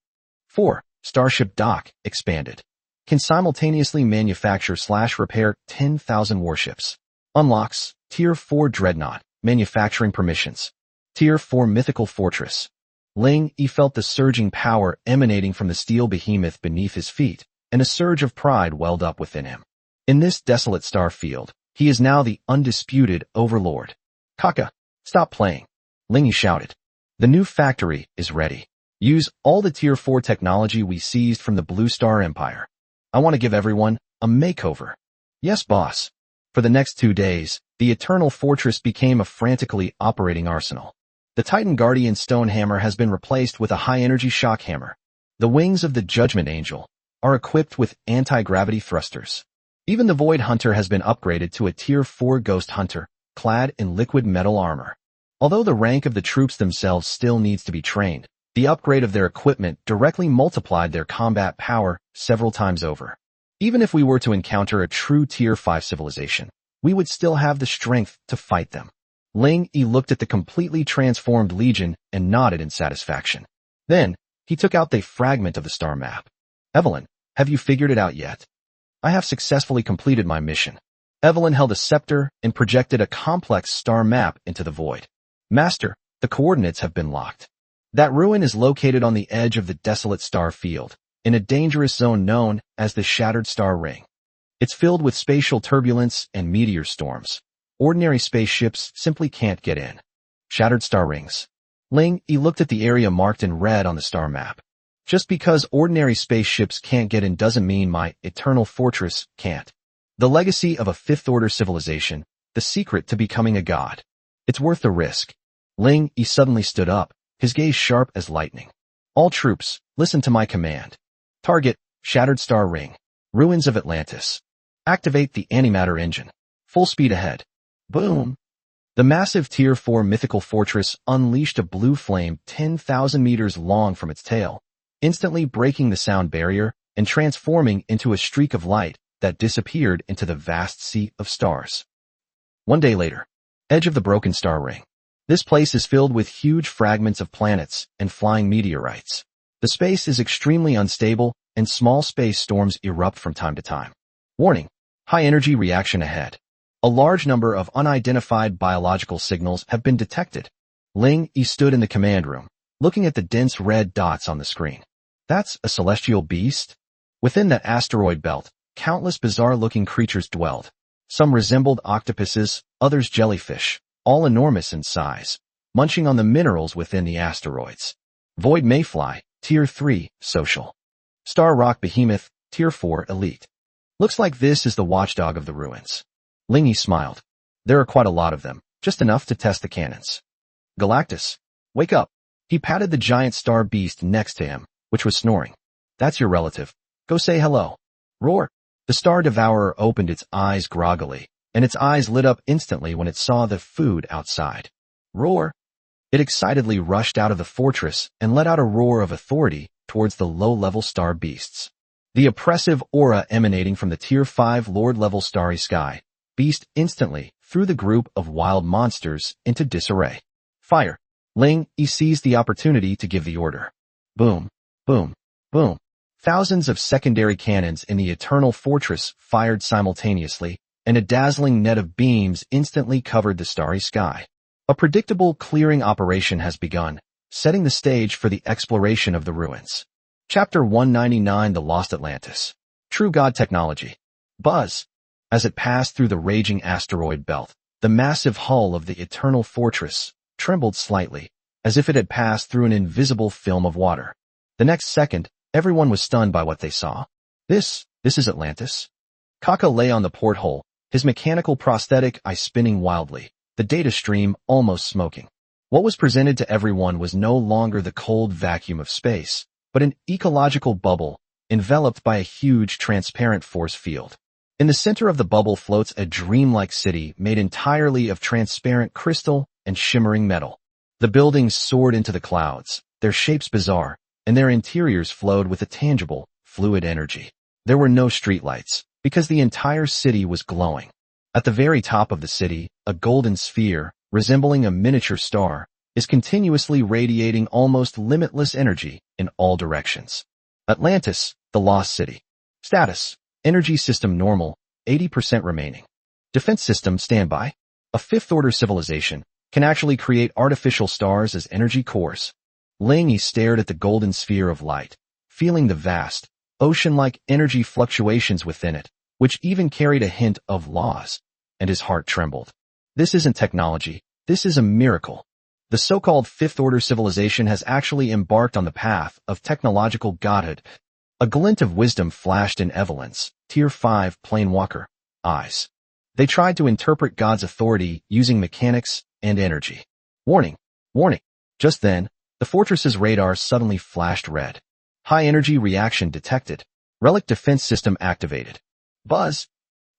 4. Starship Dock, expanded. Can simultaneously manufacture/repair 10,000 warships. Unlocks, Tier 4 Dreadnought, manufacturing permissions. Tier 4 Mythical Fortress. Ling Yi felt the surging power emanating from the steel behemoth beneath his feet, and a surge of pride welled up within him. In this desolate star field, he is now the undisputed overlord. Kaka, stop playing. Ling Yi shouted. The new factory is ready. Use all the Tier 4 technology we seized from the Blue Star Empire. I want to give everyone a makeover. Yes, boss. For the next 2 days, the Eternal Fortress became a frantically operating arsenal. The Titan Guardian Stone Hammer has been replaced with a high-energy shock hammer. The wings of the Judgment Angel are equipped with anti-gravity thrusters. Even the Void Hunter has been upgraded to a Tier 4 Ghost Hunter, clad in liquid metal armor. Although the rank of the troops themselves still needs to be trained, the upgrade of their equipment directly multiplied their combat power several times over. Even if we were to encounter a true Tier 5 civilization, we would still have the strength to fight them. Ling Yi looked at the completely transformed Legion and nodded in satisfaction. Then, he took out the fragment of the star map. Evelyn, have you figured it out yet? I have successfully completed my mission. Evelyn held a scepter and projected a complex star map into the void. Master, the coordinates have been locked. That ruin is located on the edge of the desolate star field, in a dangerous zone known as the Shattered Star Ring. It's filled with spatial turbulence and meteor storms. Ordinary spaceships simply can't get in. Shattered Star Rings. Ling Yi looked at the area marked in red on the star map. Just because ordinary spaceships can't get in doesn't mean my Eternal Fortress can't. The legacy of a fifth-order civilization, the secret to becoming a god. It's worth the risk. Ling Yi suddenly stood up, his gaze sharp as lightning. All troops, listen to my command. Target, Shattered Star Ring. Ruins of Atlantis. Activate the antimatter engine. Full speed ahead. Boom! The massive Tier 4 mythical fortress unleashed a blue flame 10,000 meters long from its tail, instantly breaking the sound barrier and transforming into a streak of light that disappeared into the vast sea of stars. 1 day later, edge of the broken star ring. This place is filled with huge fragments of planets and flying meteorites. The space is extremely unstable, and small space storms erupt from time to time. Warning: high energy reaction ahead. A large number of unidentified biological signals have been detected. Ling Yi stood in the command room, looking at the dense red dots on the screen. That's a celestial beast? Within that asteroid belt, countless bizarre-looking creatures dwelled. Some resembled octopuses, others jellyfish, all enormous in size, munching on the minerals within the asteroids. Void Mayfly, Tier 3, Social. Star Rock Behemoth, Tier 4, Elite. Looks like this is the watchdog of the ruins. Ling Yi smiled. There are quite a lot of them, just enough to test the cannons. Galactus, wake up. He patted the giant star beast next to him, which was snoring. That's your relative. Go say hello. Roar. The star devourer opened its eyes groggily, and its eyes lit up instantly when it saw the food outside. Roar. It excitedly rushed out of the fortress and let out a roar of authority towards the low-level star beasts. The oppressive aura emanating from the Tier 5 Lord-level starry sky beast instantly threw the group of wild monsters into disarray. Fire. Ling Yi seized the opportunity to give the order. Boom, boom, boom. Thousands of secondary cannons in the Eternal Fortress fired simultaneously, and a dazzling net of beams instantly covered the starry sky. A predictable clearing operation has begun, setting the stage for the exploration of the ruins. Chapter 199: The Lost Atlantis. True God Technology. Buzz. As it passed through the raging asteroid belt, the massive hull of the Eternal Fortress trembled slightly, as if it had passed through an invisible film of water. The next second, everyone was stunned by what they saw. This is Atlantis? Kaka lay on the porthole, his mechanical prosthetic eye spinning wildly, the data stream almost smoking. What was presented to everyone was no longer the cold vacuum of space, but an ecological bubble enveloped by a huge transparent force field. In the center of the bubble floats a dreamlike city made entirely of transparent crystal and shimmering metal. The buildings soared into the clouds, their shapes bizarre, and their interiors flowed with a tangible, fluid energy. There were no streetlights, because the entire city was glowing. At the very top of the city, a golden sphere, resembling a miniature star, is continuously radiating almost limitless energy in all directions. Atlantis, the lost city. Status: energy system normal, 80% remaining. Defense system standby. A fifth-order civilization can actually create artificial stars as energy cores. Ling Yi stared at the golden sphere of light, feeling the vast, ocean-like energy fluctuations within it, which even carried a hint of laws, and his heart trembled. This isn't technology, this is a miracle. The so-called fifth-order civilization has actually embarked on the path of technological godhood. A glint of wisdom flashed in Evelyn's, Tier 5 Planewalker, eyes. They tried to interpret God's authority using mechanics and energy. Warning! Warning! Just then, the fortress's radar suddenly flashed red. High-energy reaction detected. Relic defense system activated. Buzz!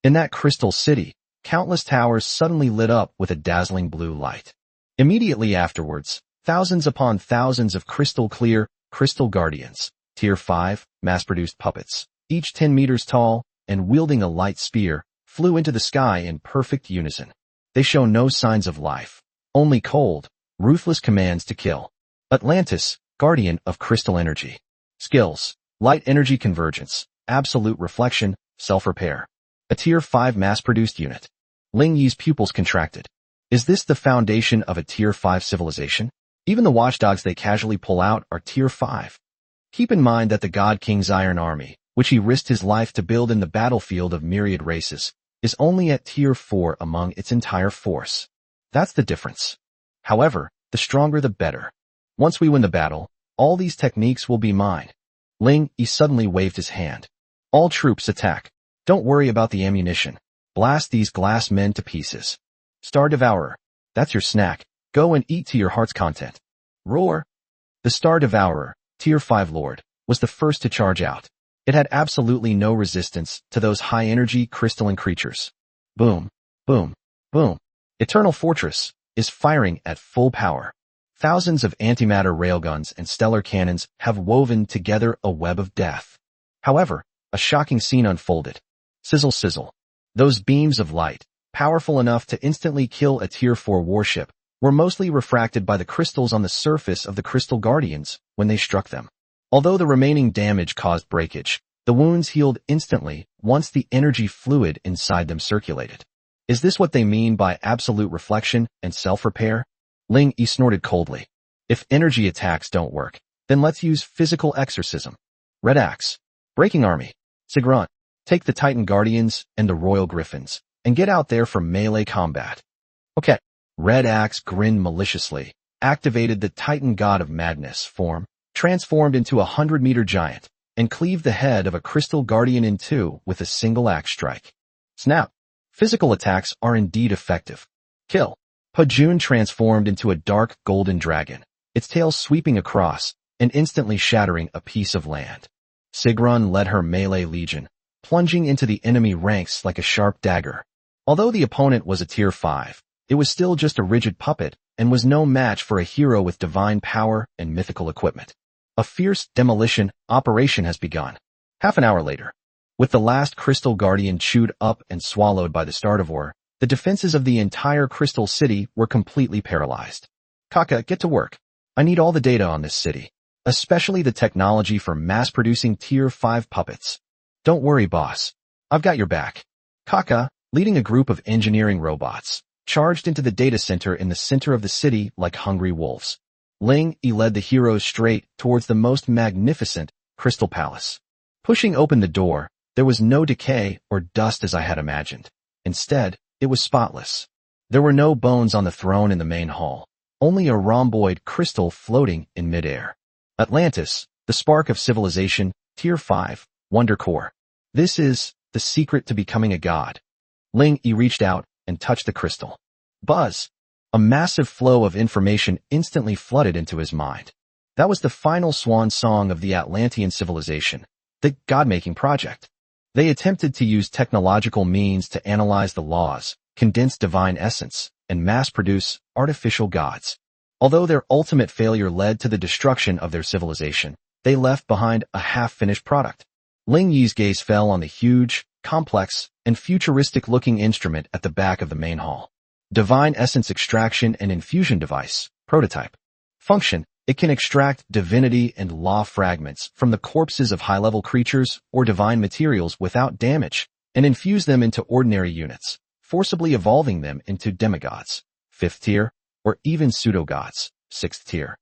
In that crystal city, countless towers suddenly lit up with a dazzling blue light. Immediately afterwards, thousands upon thousands of crystal-clear, crystal guardians, Tier 5, mass-produced puppets, each 10 meters tall and wielding a light spear, flew into the sky in perfect unison. They show no signs of life, only cold, ruthless commands to kill. Atlantis, guardian of crystal energy. Skills: light energy convergence, absolute reflection, self-repair. A Tier 5 mass-produced unit. Ling Yi's pupils contracted. Is this the foundation of a Tier 5 civilization? Even the watchdogs they casually pull out are Tier 5. Keep in mind that the God King's Iron Army, which he risked his life to build in the battlefield of myriad races, is only at Tier 4 among its entire force. That's the difference. However, the stronger the better. Once we win the battle, all these techniques will be mine. Ling Yi suddenly waved his hand. All troops attack. Don't worry about the ammunition. Blast these glass men to pieces. Star Devourer. That's your snack. Go and eat to your heart's content. Roar. The Star Devourer, Tier 5 Lord, was the first to charge out. It had absolutely no resistance to those high-energy crystalline creatures. Boom, boom, boom. Eternal Fortress is firing at full power. Thousands of antimatter railguns and stellar cannons have woven together a web of death. However, a shocking scene unfolded. Sizzle sizzle. Those beams of light, powerful enough to instantly kill a Tier 4 warship, were mostly refracted by the crystals on the surface of the Crystal Guardians when they struck them. Although the remaining damage caused breakage, the wounds healed instantly once the energy fluid inside them circulated. Is this what they mean by absolute reflection and self-repair? Ling Yi snorted coldly. If energy attacks don't work, then let's use physical exorcism. Red Axe. Breaking Army. Sigron. Take the Titan Guardians and the Royal Griffins, and get out there for melee combat. Okay. Red Axe grinned maliciously, activated the Titan God of Madness form, transformed into a 100-meter giant, and cleaved the head of a Crystal Guardian in two with a single axe strike. Snap. Physical attacks are indeed effective. Kill. Pajun transformed into a dark golden dragon, its tail sweeping across and instantly shattering a piece of land. Sigron led her melee legion, plunging into the enemy ranks like a sharp dagger. Although the opponent was a Tier 5, it was still just a rigid puppet and was no match for a hero with divine power and mythical equipment. A fierce demolition operation has begun. Half an hour later, with the last Crystal Guardian chewed up and swallowed by the Stardivore, the defenses of the entire Crystal City were completely paralyzed. Kaka, get to work. I need all the data on this city, especially the technology for mass-producing Tier 5 puppets. Don't worry, boss. I've got your back. Kaka, leading a group of engineering robots, charged into the data center in the center of the city like hungry wolves. Ling Yi led the heroes straight towards the most magnificent Crystal Palace. Pushing open the door, there was no decay or dust as I had imagined. Instead, it was spotless. There were no bones on the throne in the main hall, only a rhomboid crystal floating in midair. Atlantis, the spark of civilization, Tier 5, Wonder Core. This is the secret to becoming a god. Ling Yi reached out and touched the crystal. Buzz! A massive flow of information instantly flooded into his mind. That was the final swan song of the Atlantean civilization, the God-making project. They attempted to use technological means to analyze the laws, condense divine essence, and mass-produce artificial gods. Although their ultimate failure led to the destruction of their civilization, they left behind a half-finished product. Ling Yi's gaze fell on the huge, complex, and futuristic-looking instrument at the back of the main hall. Divine Essence Extraction and Infusion Device, Prototype. Function: it can extract divinity and law fragments from the corpses of high-level creatures or divine materials without damage, and infuse them into ordinary units, forcibly evolving them into demigods, 5th tier, or even pseudo-gods, 6th tier.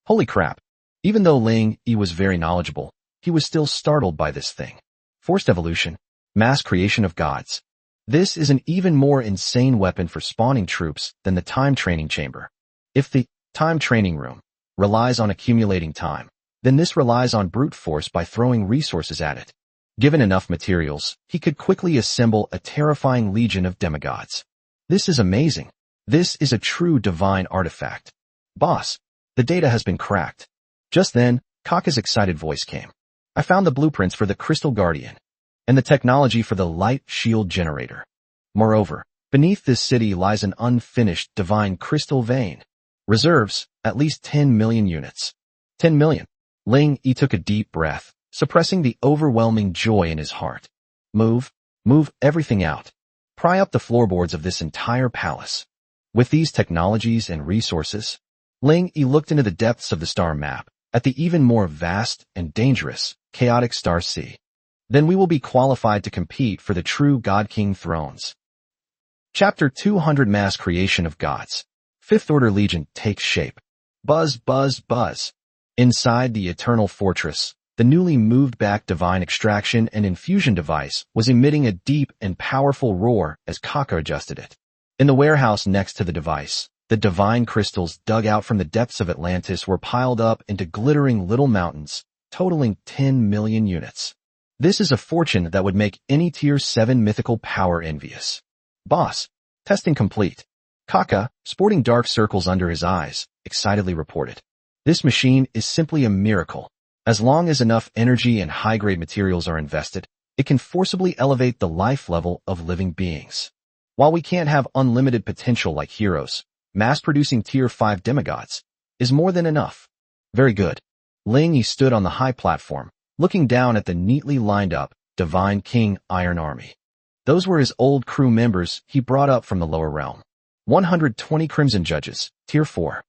Holy crap! Even though Ling Yi was very knowledgeable, he was still startled by this thing. Forced evolution, mass creation of gods. This is an even more insane weapon for spawning troops than the time training chamber. If the time training room relies on accumulating time, then this relies on brute force by throwing resources at it. Given enough materials, he could quickly assemble a terrifying legion of demigods. This is amazing. This is a true divine artifact. Boss, the data has been cracked. Just then, Kaka's excited voice came. I found the blueprints for the Crystal Guardian and the technology for the light shield generator. Moreover, beneath this city lies an unfinished divine crystal vein. Reserves, at least 10 million units. 10 million. Ling Yi took a deep breath, suppressing the overwhelming joy in his heart. Move everything out. Pry up the floorboards of this entire palace. With these technologies and resources, Ling Yi looked into the depths of the star map, at the even more vast and dangerous, chaotic star sea. Then we will be qualified to compete for the true God King thrones. Chapter 200: Mass Creation of Gods. Fifth Order Legion takes shape. Buzz, buzz, buzz. Inside the Eternal Fortress, the newly moved back divine extraction and infusion device was emitting a deep and powerful roar as Kaka adjusted it. In the warehouse next to the device, the divine crystals dug out from the depths of Atlantis were piled up into glittering little mountains, totaling 10 million units. This is a fortune that would make any Tier 7 mythical power envious. Boss, testing complete. Kaka, sporting dark circles under his eyes, excitedly reported. This machine is simply a miracle. As long as enough energy and high-grade materials are invested, it can forcibly elevate the life level of living beings. While we can't have unlimited potential like heroes, mass-producing Tier 5 demigods is more than enough. Very good. Ling Yi stood on the high platform, looking down at the neatly lined-up Divine King Iron Army. Those were his old crew members he brought up from the lower realm. 120 Crimson Judges, Tier 4.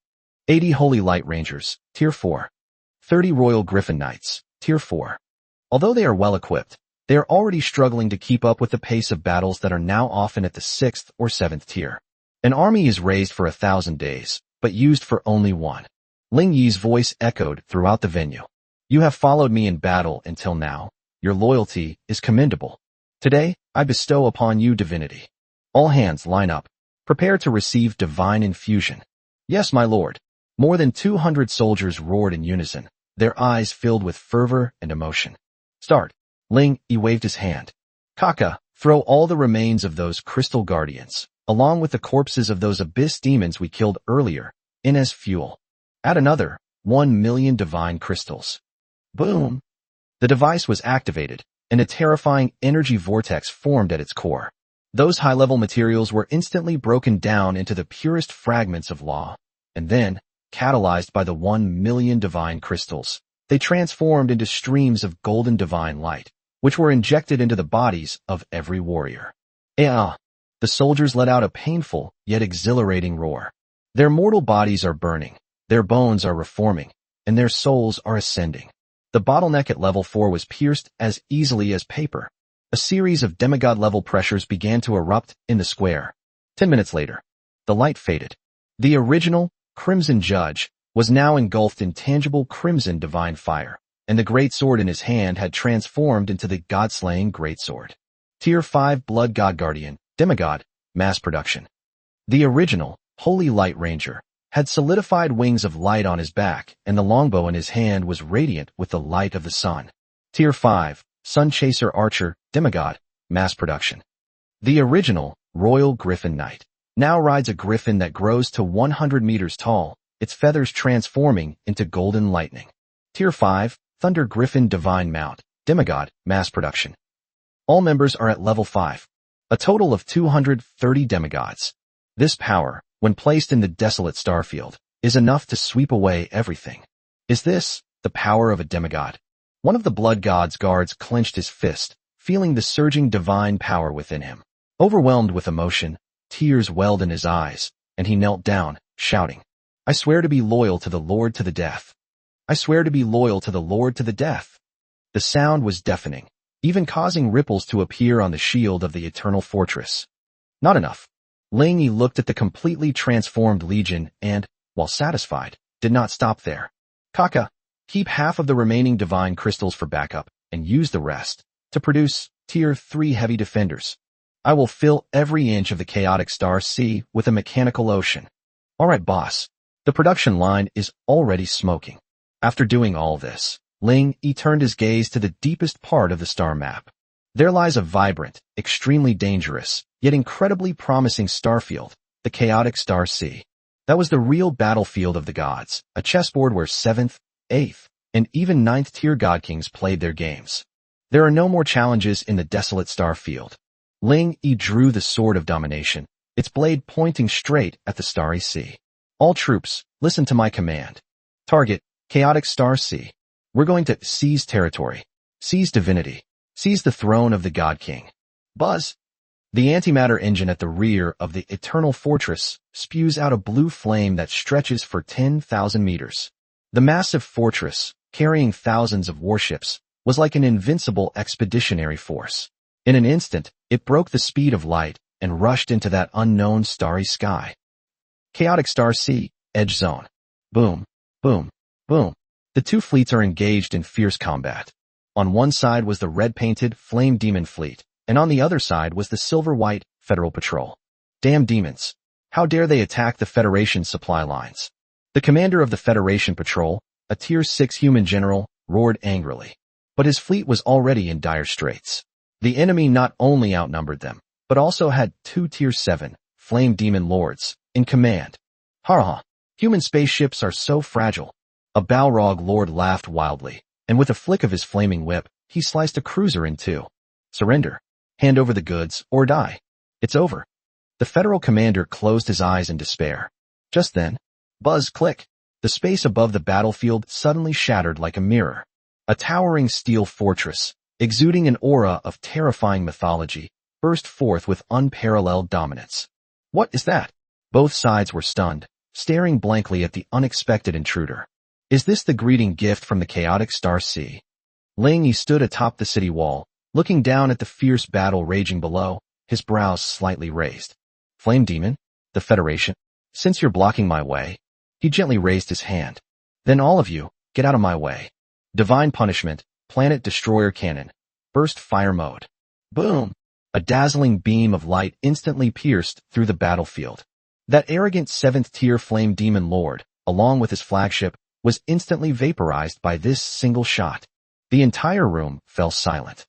80 Holy Light Rangers, Tier 4. 30 Royal Griffin Knights, Tier 4. Although they are well-equipped, they are already struggling to keep up with the pace of battles that are now often at the 6th or 7th tier. An army is raised for 1,000 days, but used for only one. Ling Yi's voice echoed throughout the venue. You have followed me in battle until now. Your loyalty is commendable. Today, I bestow upon you divinity. All hands line up. Prepare to receive divine infusion. Yes, my lord. More than 200 soldiers roared in unison, their eyes filled with fervor and emotion. Start. Ling Yi waved his hand. Kaka, throw all the remains of those crystal guardians, along with the corpses of those abyss demons we killed earlier, in as fuel. Add another 1 million divine crystals. Boom! The device was activated, and a terrifying energy vortex formed at its core. Those high-level materials were instantly broken down into the purest fragments of law, and then, catalyzed by the 1 million divine crystals, they transformed into streams of golden divine light, which were injected into the bodies of every warrior. The soldiers let out a painful, yet exhilarating roar. Their mortal bodies are burning, their bones are reforming, and their souls are ascending. The bottleneck at level 4 was pierced as easily as paper. A series of demigod-level pressures began to erupt in the square. 10 minutes later, the light faded. The original, Crimson Judge, was now engulfed in tangible crimson divine fire, and the great sword in his hand had transformed into the god-slaying greatsword. Tier 5 Blood God Guardian, Demigod, Mass Production. The original, Holy Light Ranger, had solidified wings of light on his back, and the longbow in his hand was radiant with the light of the sun. Tier 5, Sun Chaser Archer, Demigod, Mass Production. The original, Royal Griffin Knight, now rides a griffin that grows to 100 meters tall, its feathers transforming into golden lightning. Tier 5, Thunder Griffin Divine Mount, Demigod, Mass Production. All members are at level 5. A total of 230 demigods. This power, when placed in the desolate starfield, is enough to sweep away everything. Is this the power of a demigod? One of the blood god's guards clenched his fist, feeling the surging divine power within him. Overwhelmed with emotion, tears welled in his eyes, and he knelt down, shouting, "I swear to be loyal to the Lord to the death. I swear to be loyal to the Lord to the death." The sound was deafening, even causing ripples to appear on the shield of the eternal fortress. Not enough. Ling Yi looked at the completely transformed legion and, while satisfied, did not stop there. Kaka, keep half of the remaining divine crystals for backup, and use the rest to produce Tier 3 heavy defenders. I will fill every inch of the chaotic star sea with a mechanical ocean. Alright, boss. The production line is already smoking. After doing all this, Ling Yi turned his gaze to the deepest part of the star map. There lies a vibrant, extremely dangerous, yet incredibly promising starfield, the chaotic star sea. That was the real battlefield of the gods, a chessboard where 7th, 8th, and even 9th tier god kings played their games. There are no more challenges in the desolate star field. Ling Yi drew the sword of domination, its blade pointing straight at the starry sea. All troops, listen to my command. Target, chaotic star sea. We're going to seize territory, seize divinity, seize the throne of the god king. Buzz! The antimatter engine at the rear of the eternal fortress spews out a blue flame that stretches for 10,000 meters. The massive fortress, carrying thousands of warships, was like an invincible expeditionary force. In an instant, it broke the speed of light and rushed into that unknown starry sky. Chaotic Star Sea, Edge Zone. Boom, boom, boom. The two fleets are engaged in fierce combat. On one side was the red-painted Flame Demon fleet, and on the other side was the silver-white Federal Patrol. Damn demons. How dare they attack the Federation supply lines? The commander of the Federation Patrol, a Tier 6 human general, roared angrily. But his fleet was already in dire straits. The enemy not only outnumbered them, but also had 2 Tier 7 Flame Demon Lords in command. Ha! Human spaceships are so fragile. A Balrog Lord laughed wildly, and with a flick of his flaming whip, he sliced a cruiser in two. Surrender. Hand over the goods, or die. It's over. The Federal commander closed his eyes in despair. Just then, buzz click. The space above the battlefield suddenly shattered like a mirror. A towering steel fortress, exuding an aura of terrifying mythology, burst forth with unparalleled dominance. What is that? Both sides were stunned, staring blankly at the unexpected intruder. Is this the greeting gift from the chaotic Star Sea? Ling Yi stood atop the city wall, looking down at the fierce battle raging below, his brows slightly raised. Flame Demon? The Federation? Since you're blocking my way? He gently raised his hand. Then all of you, get out of my way. Divine Punishment, Planet Destroyer Cannon. Burst Fire Mode. Boom! A dazzling beam of light instantly pierced through the battlefield. That arrogant 7th tier Flame Demon Lord, along with his flagship, was instantly vaporized by this single shot. The entire room fell silent.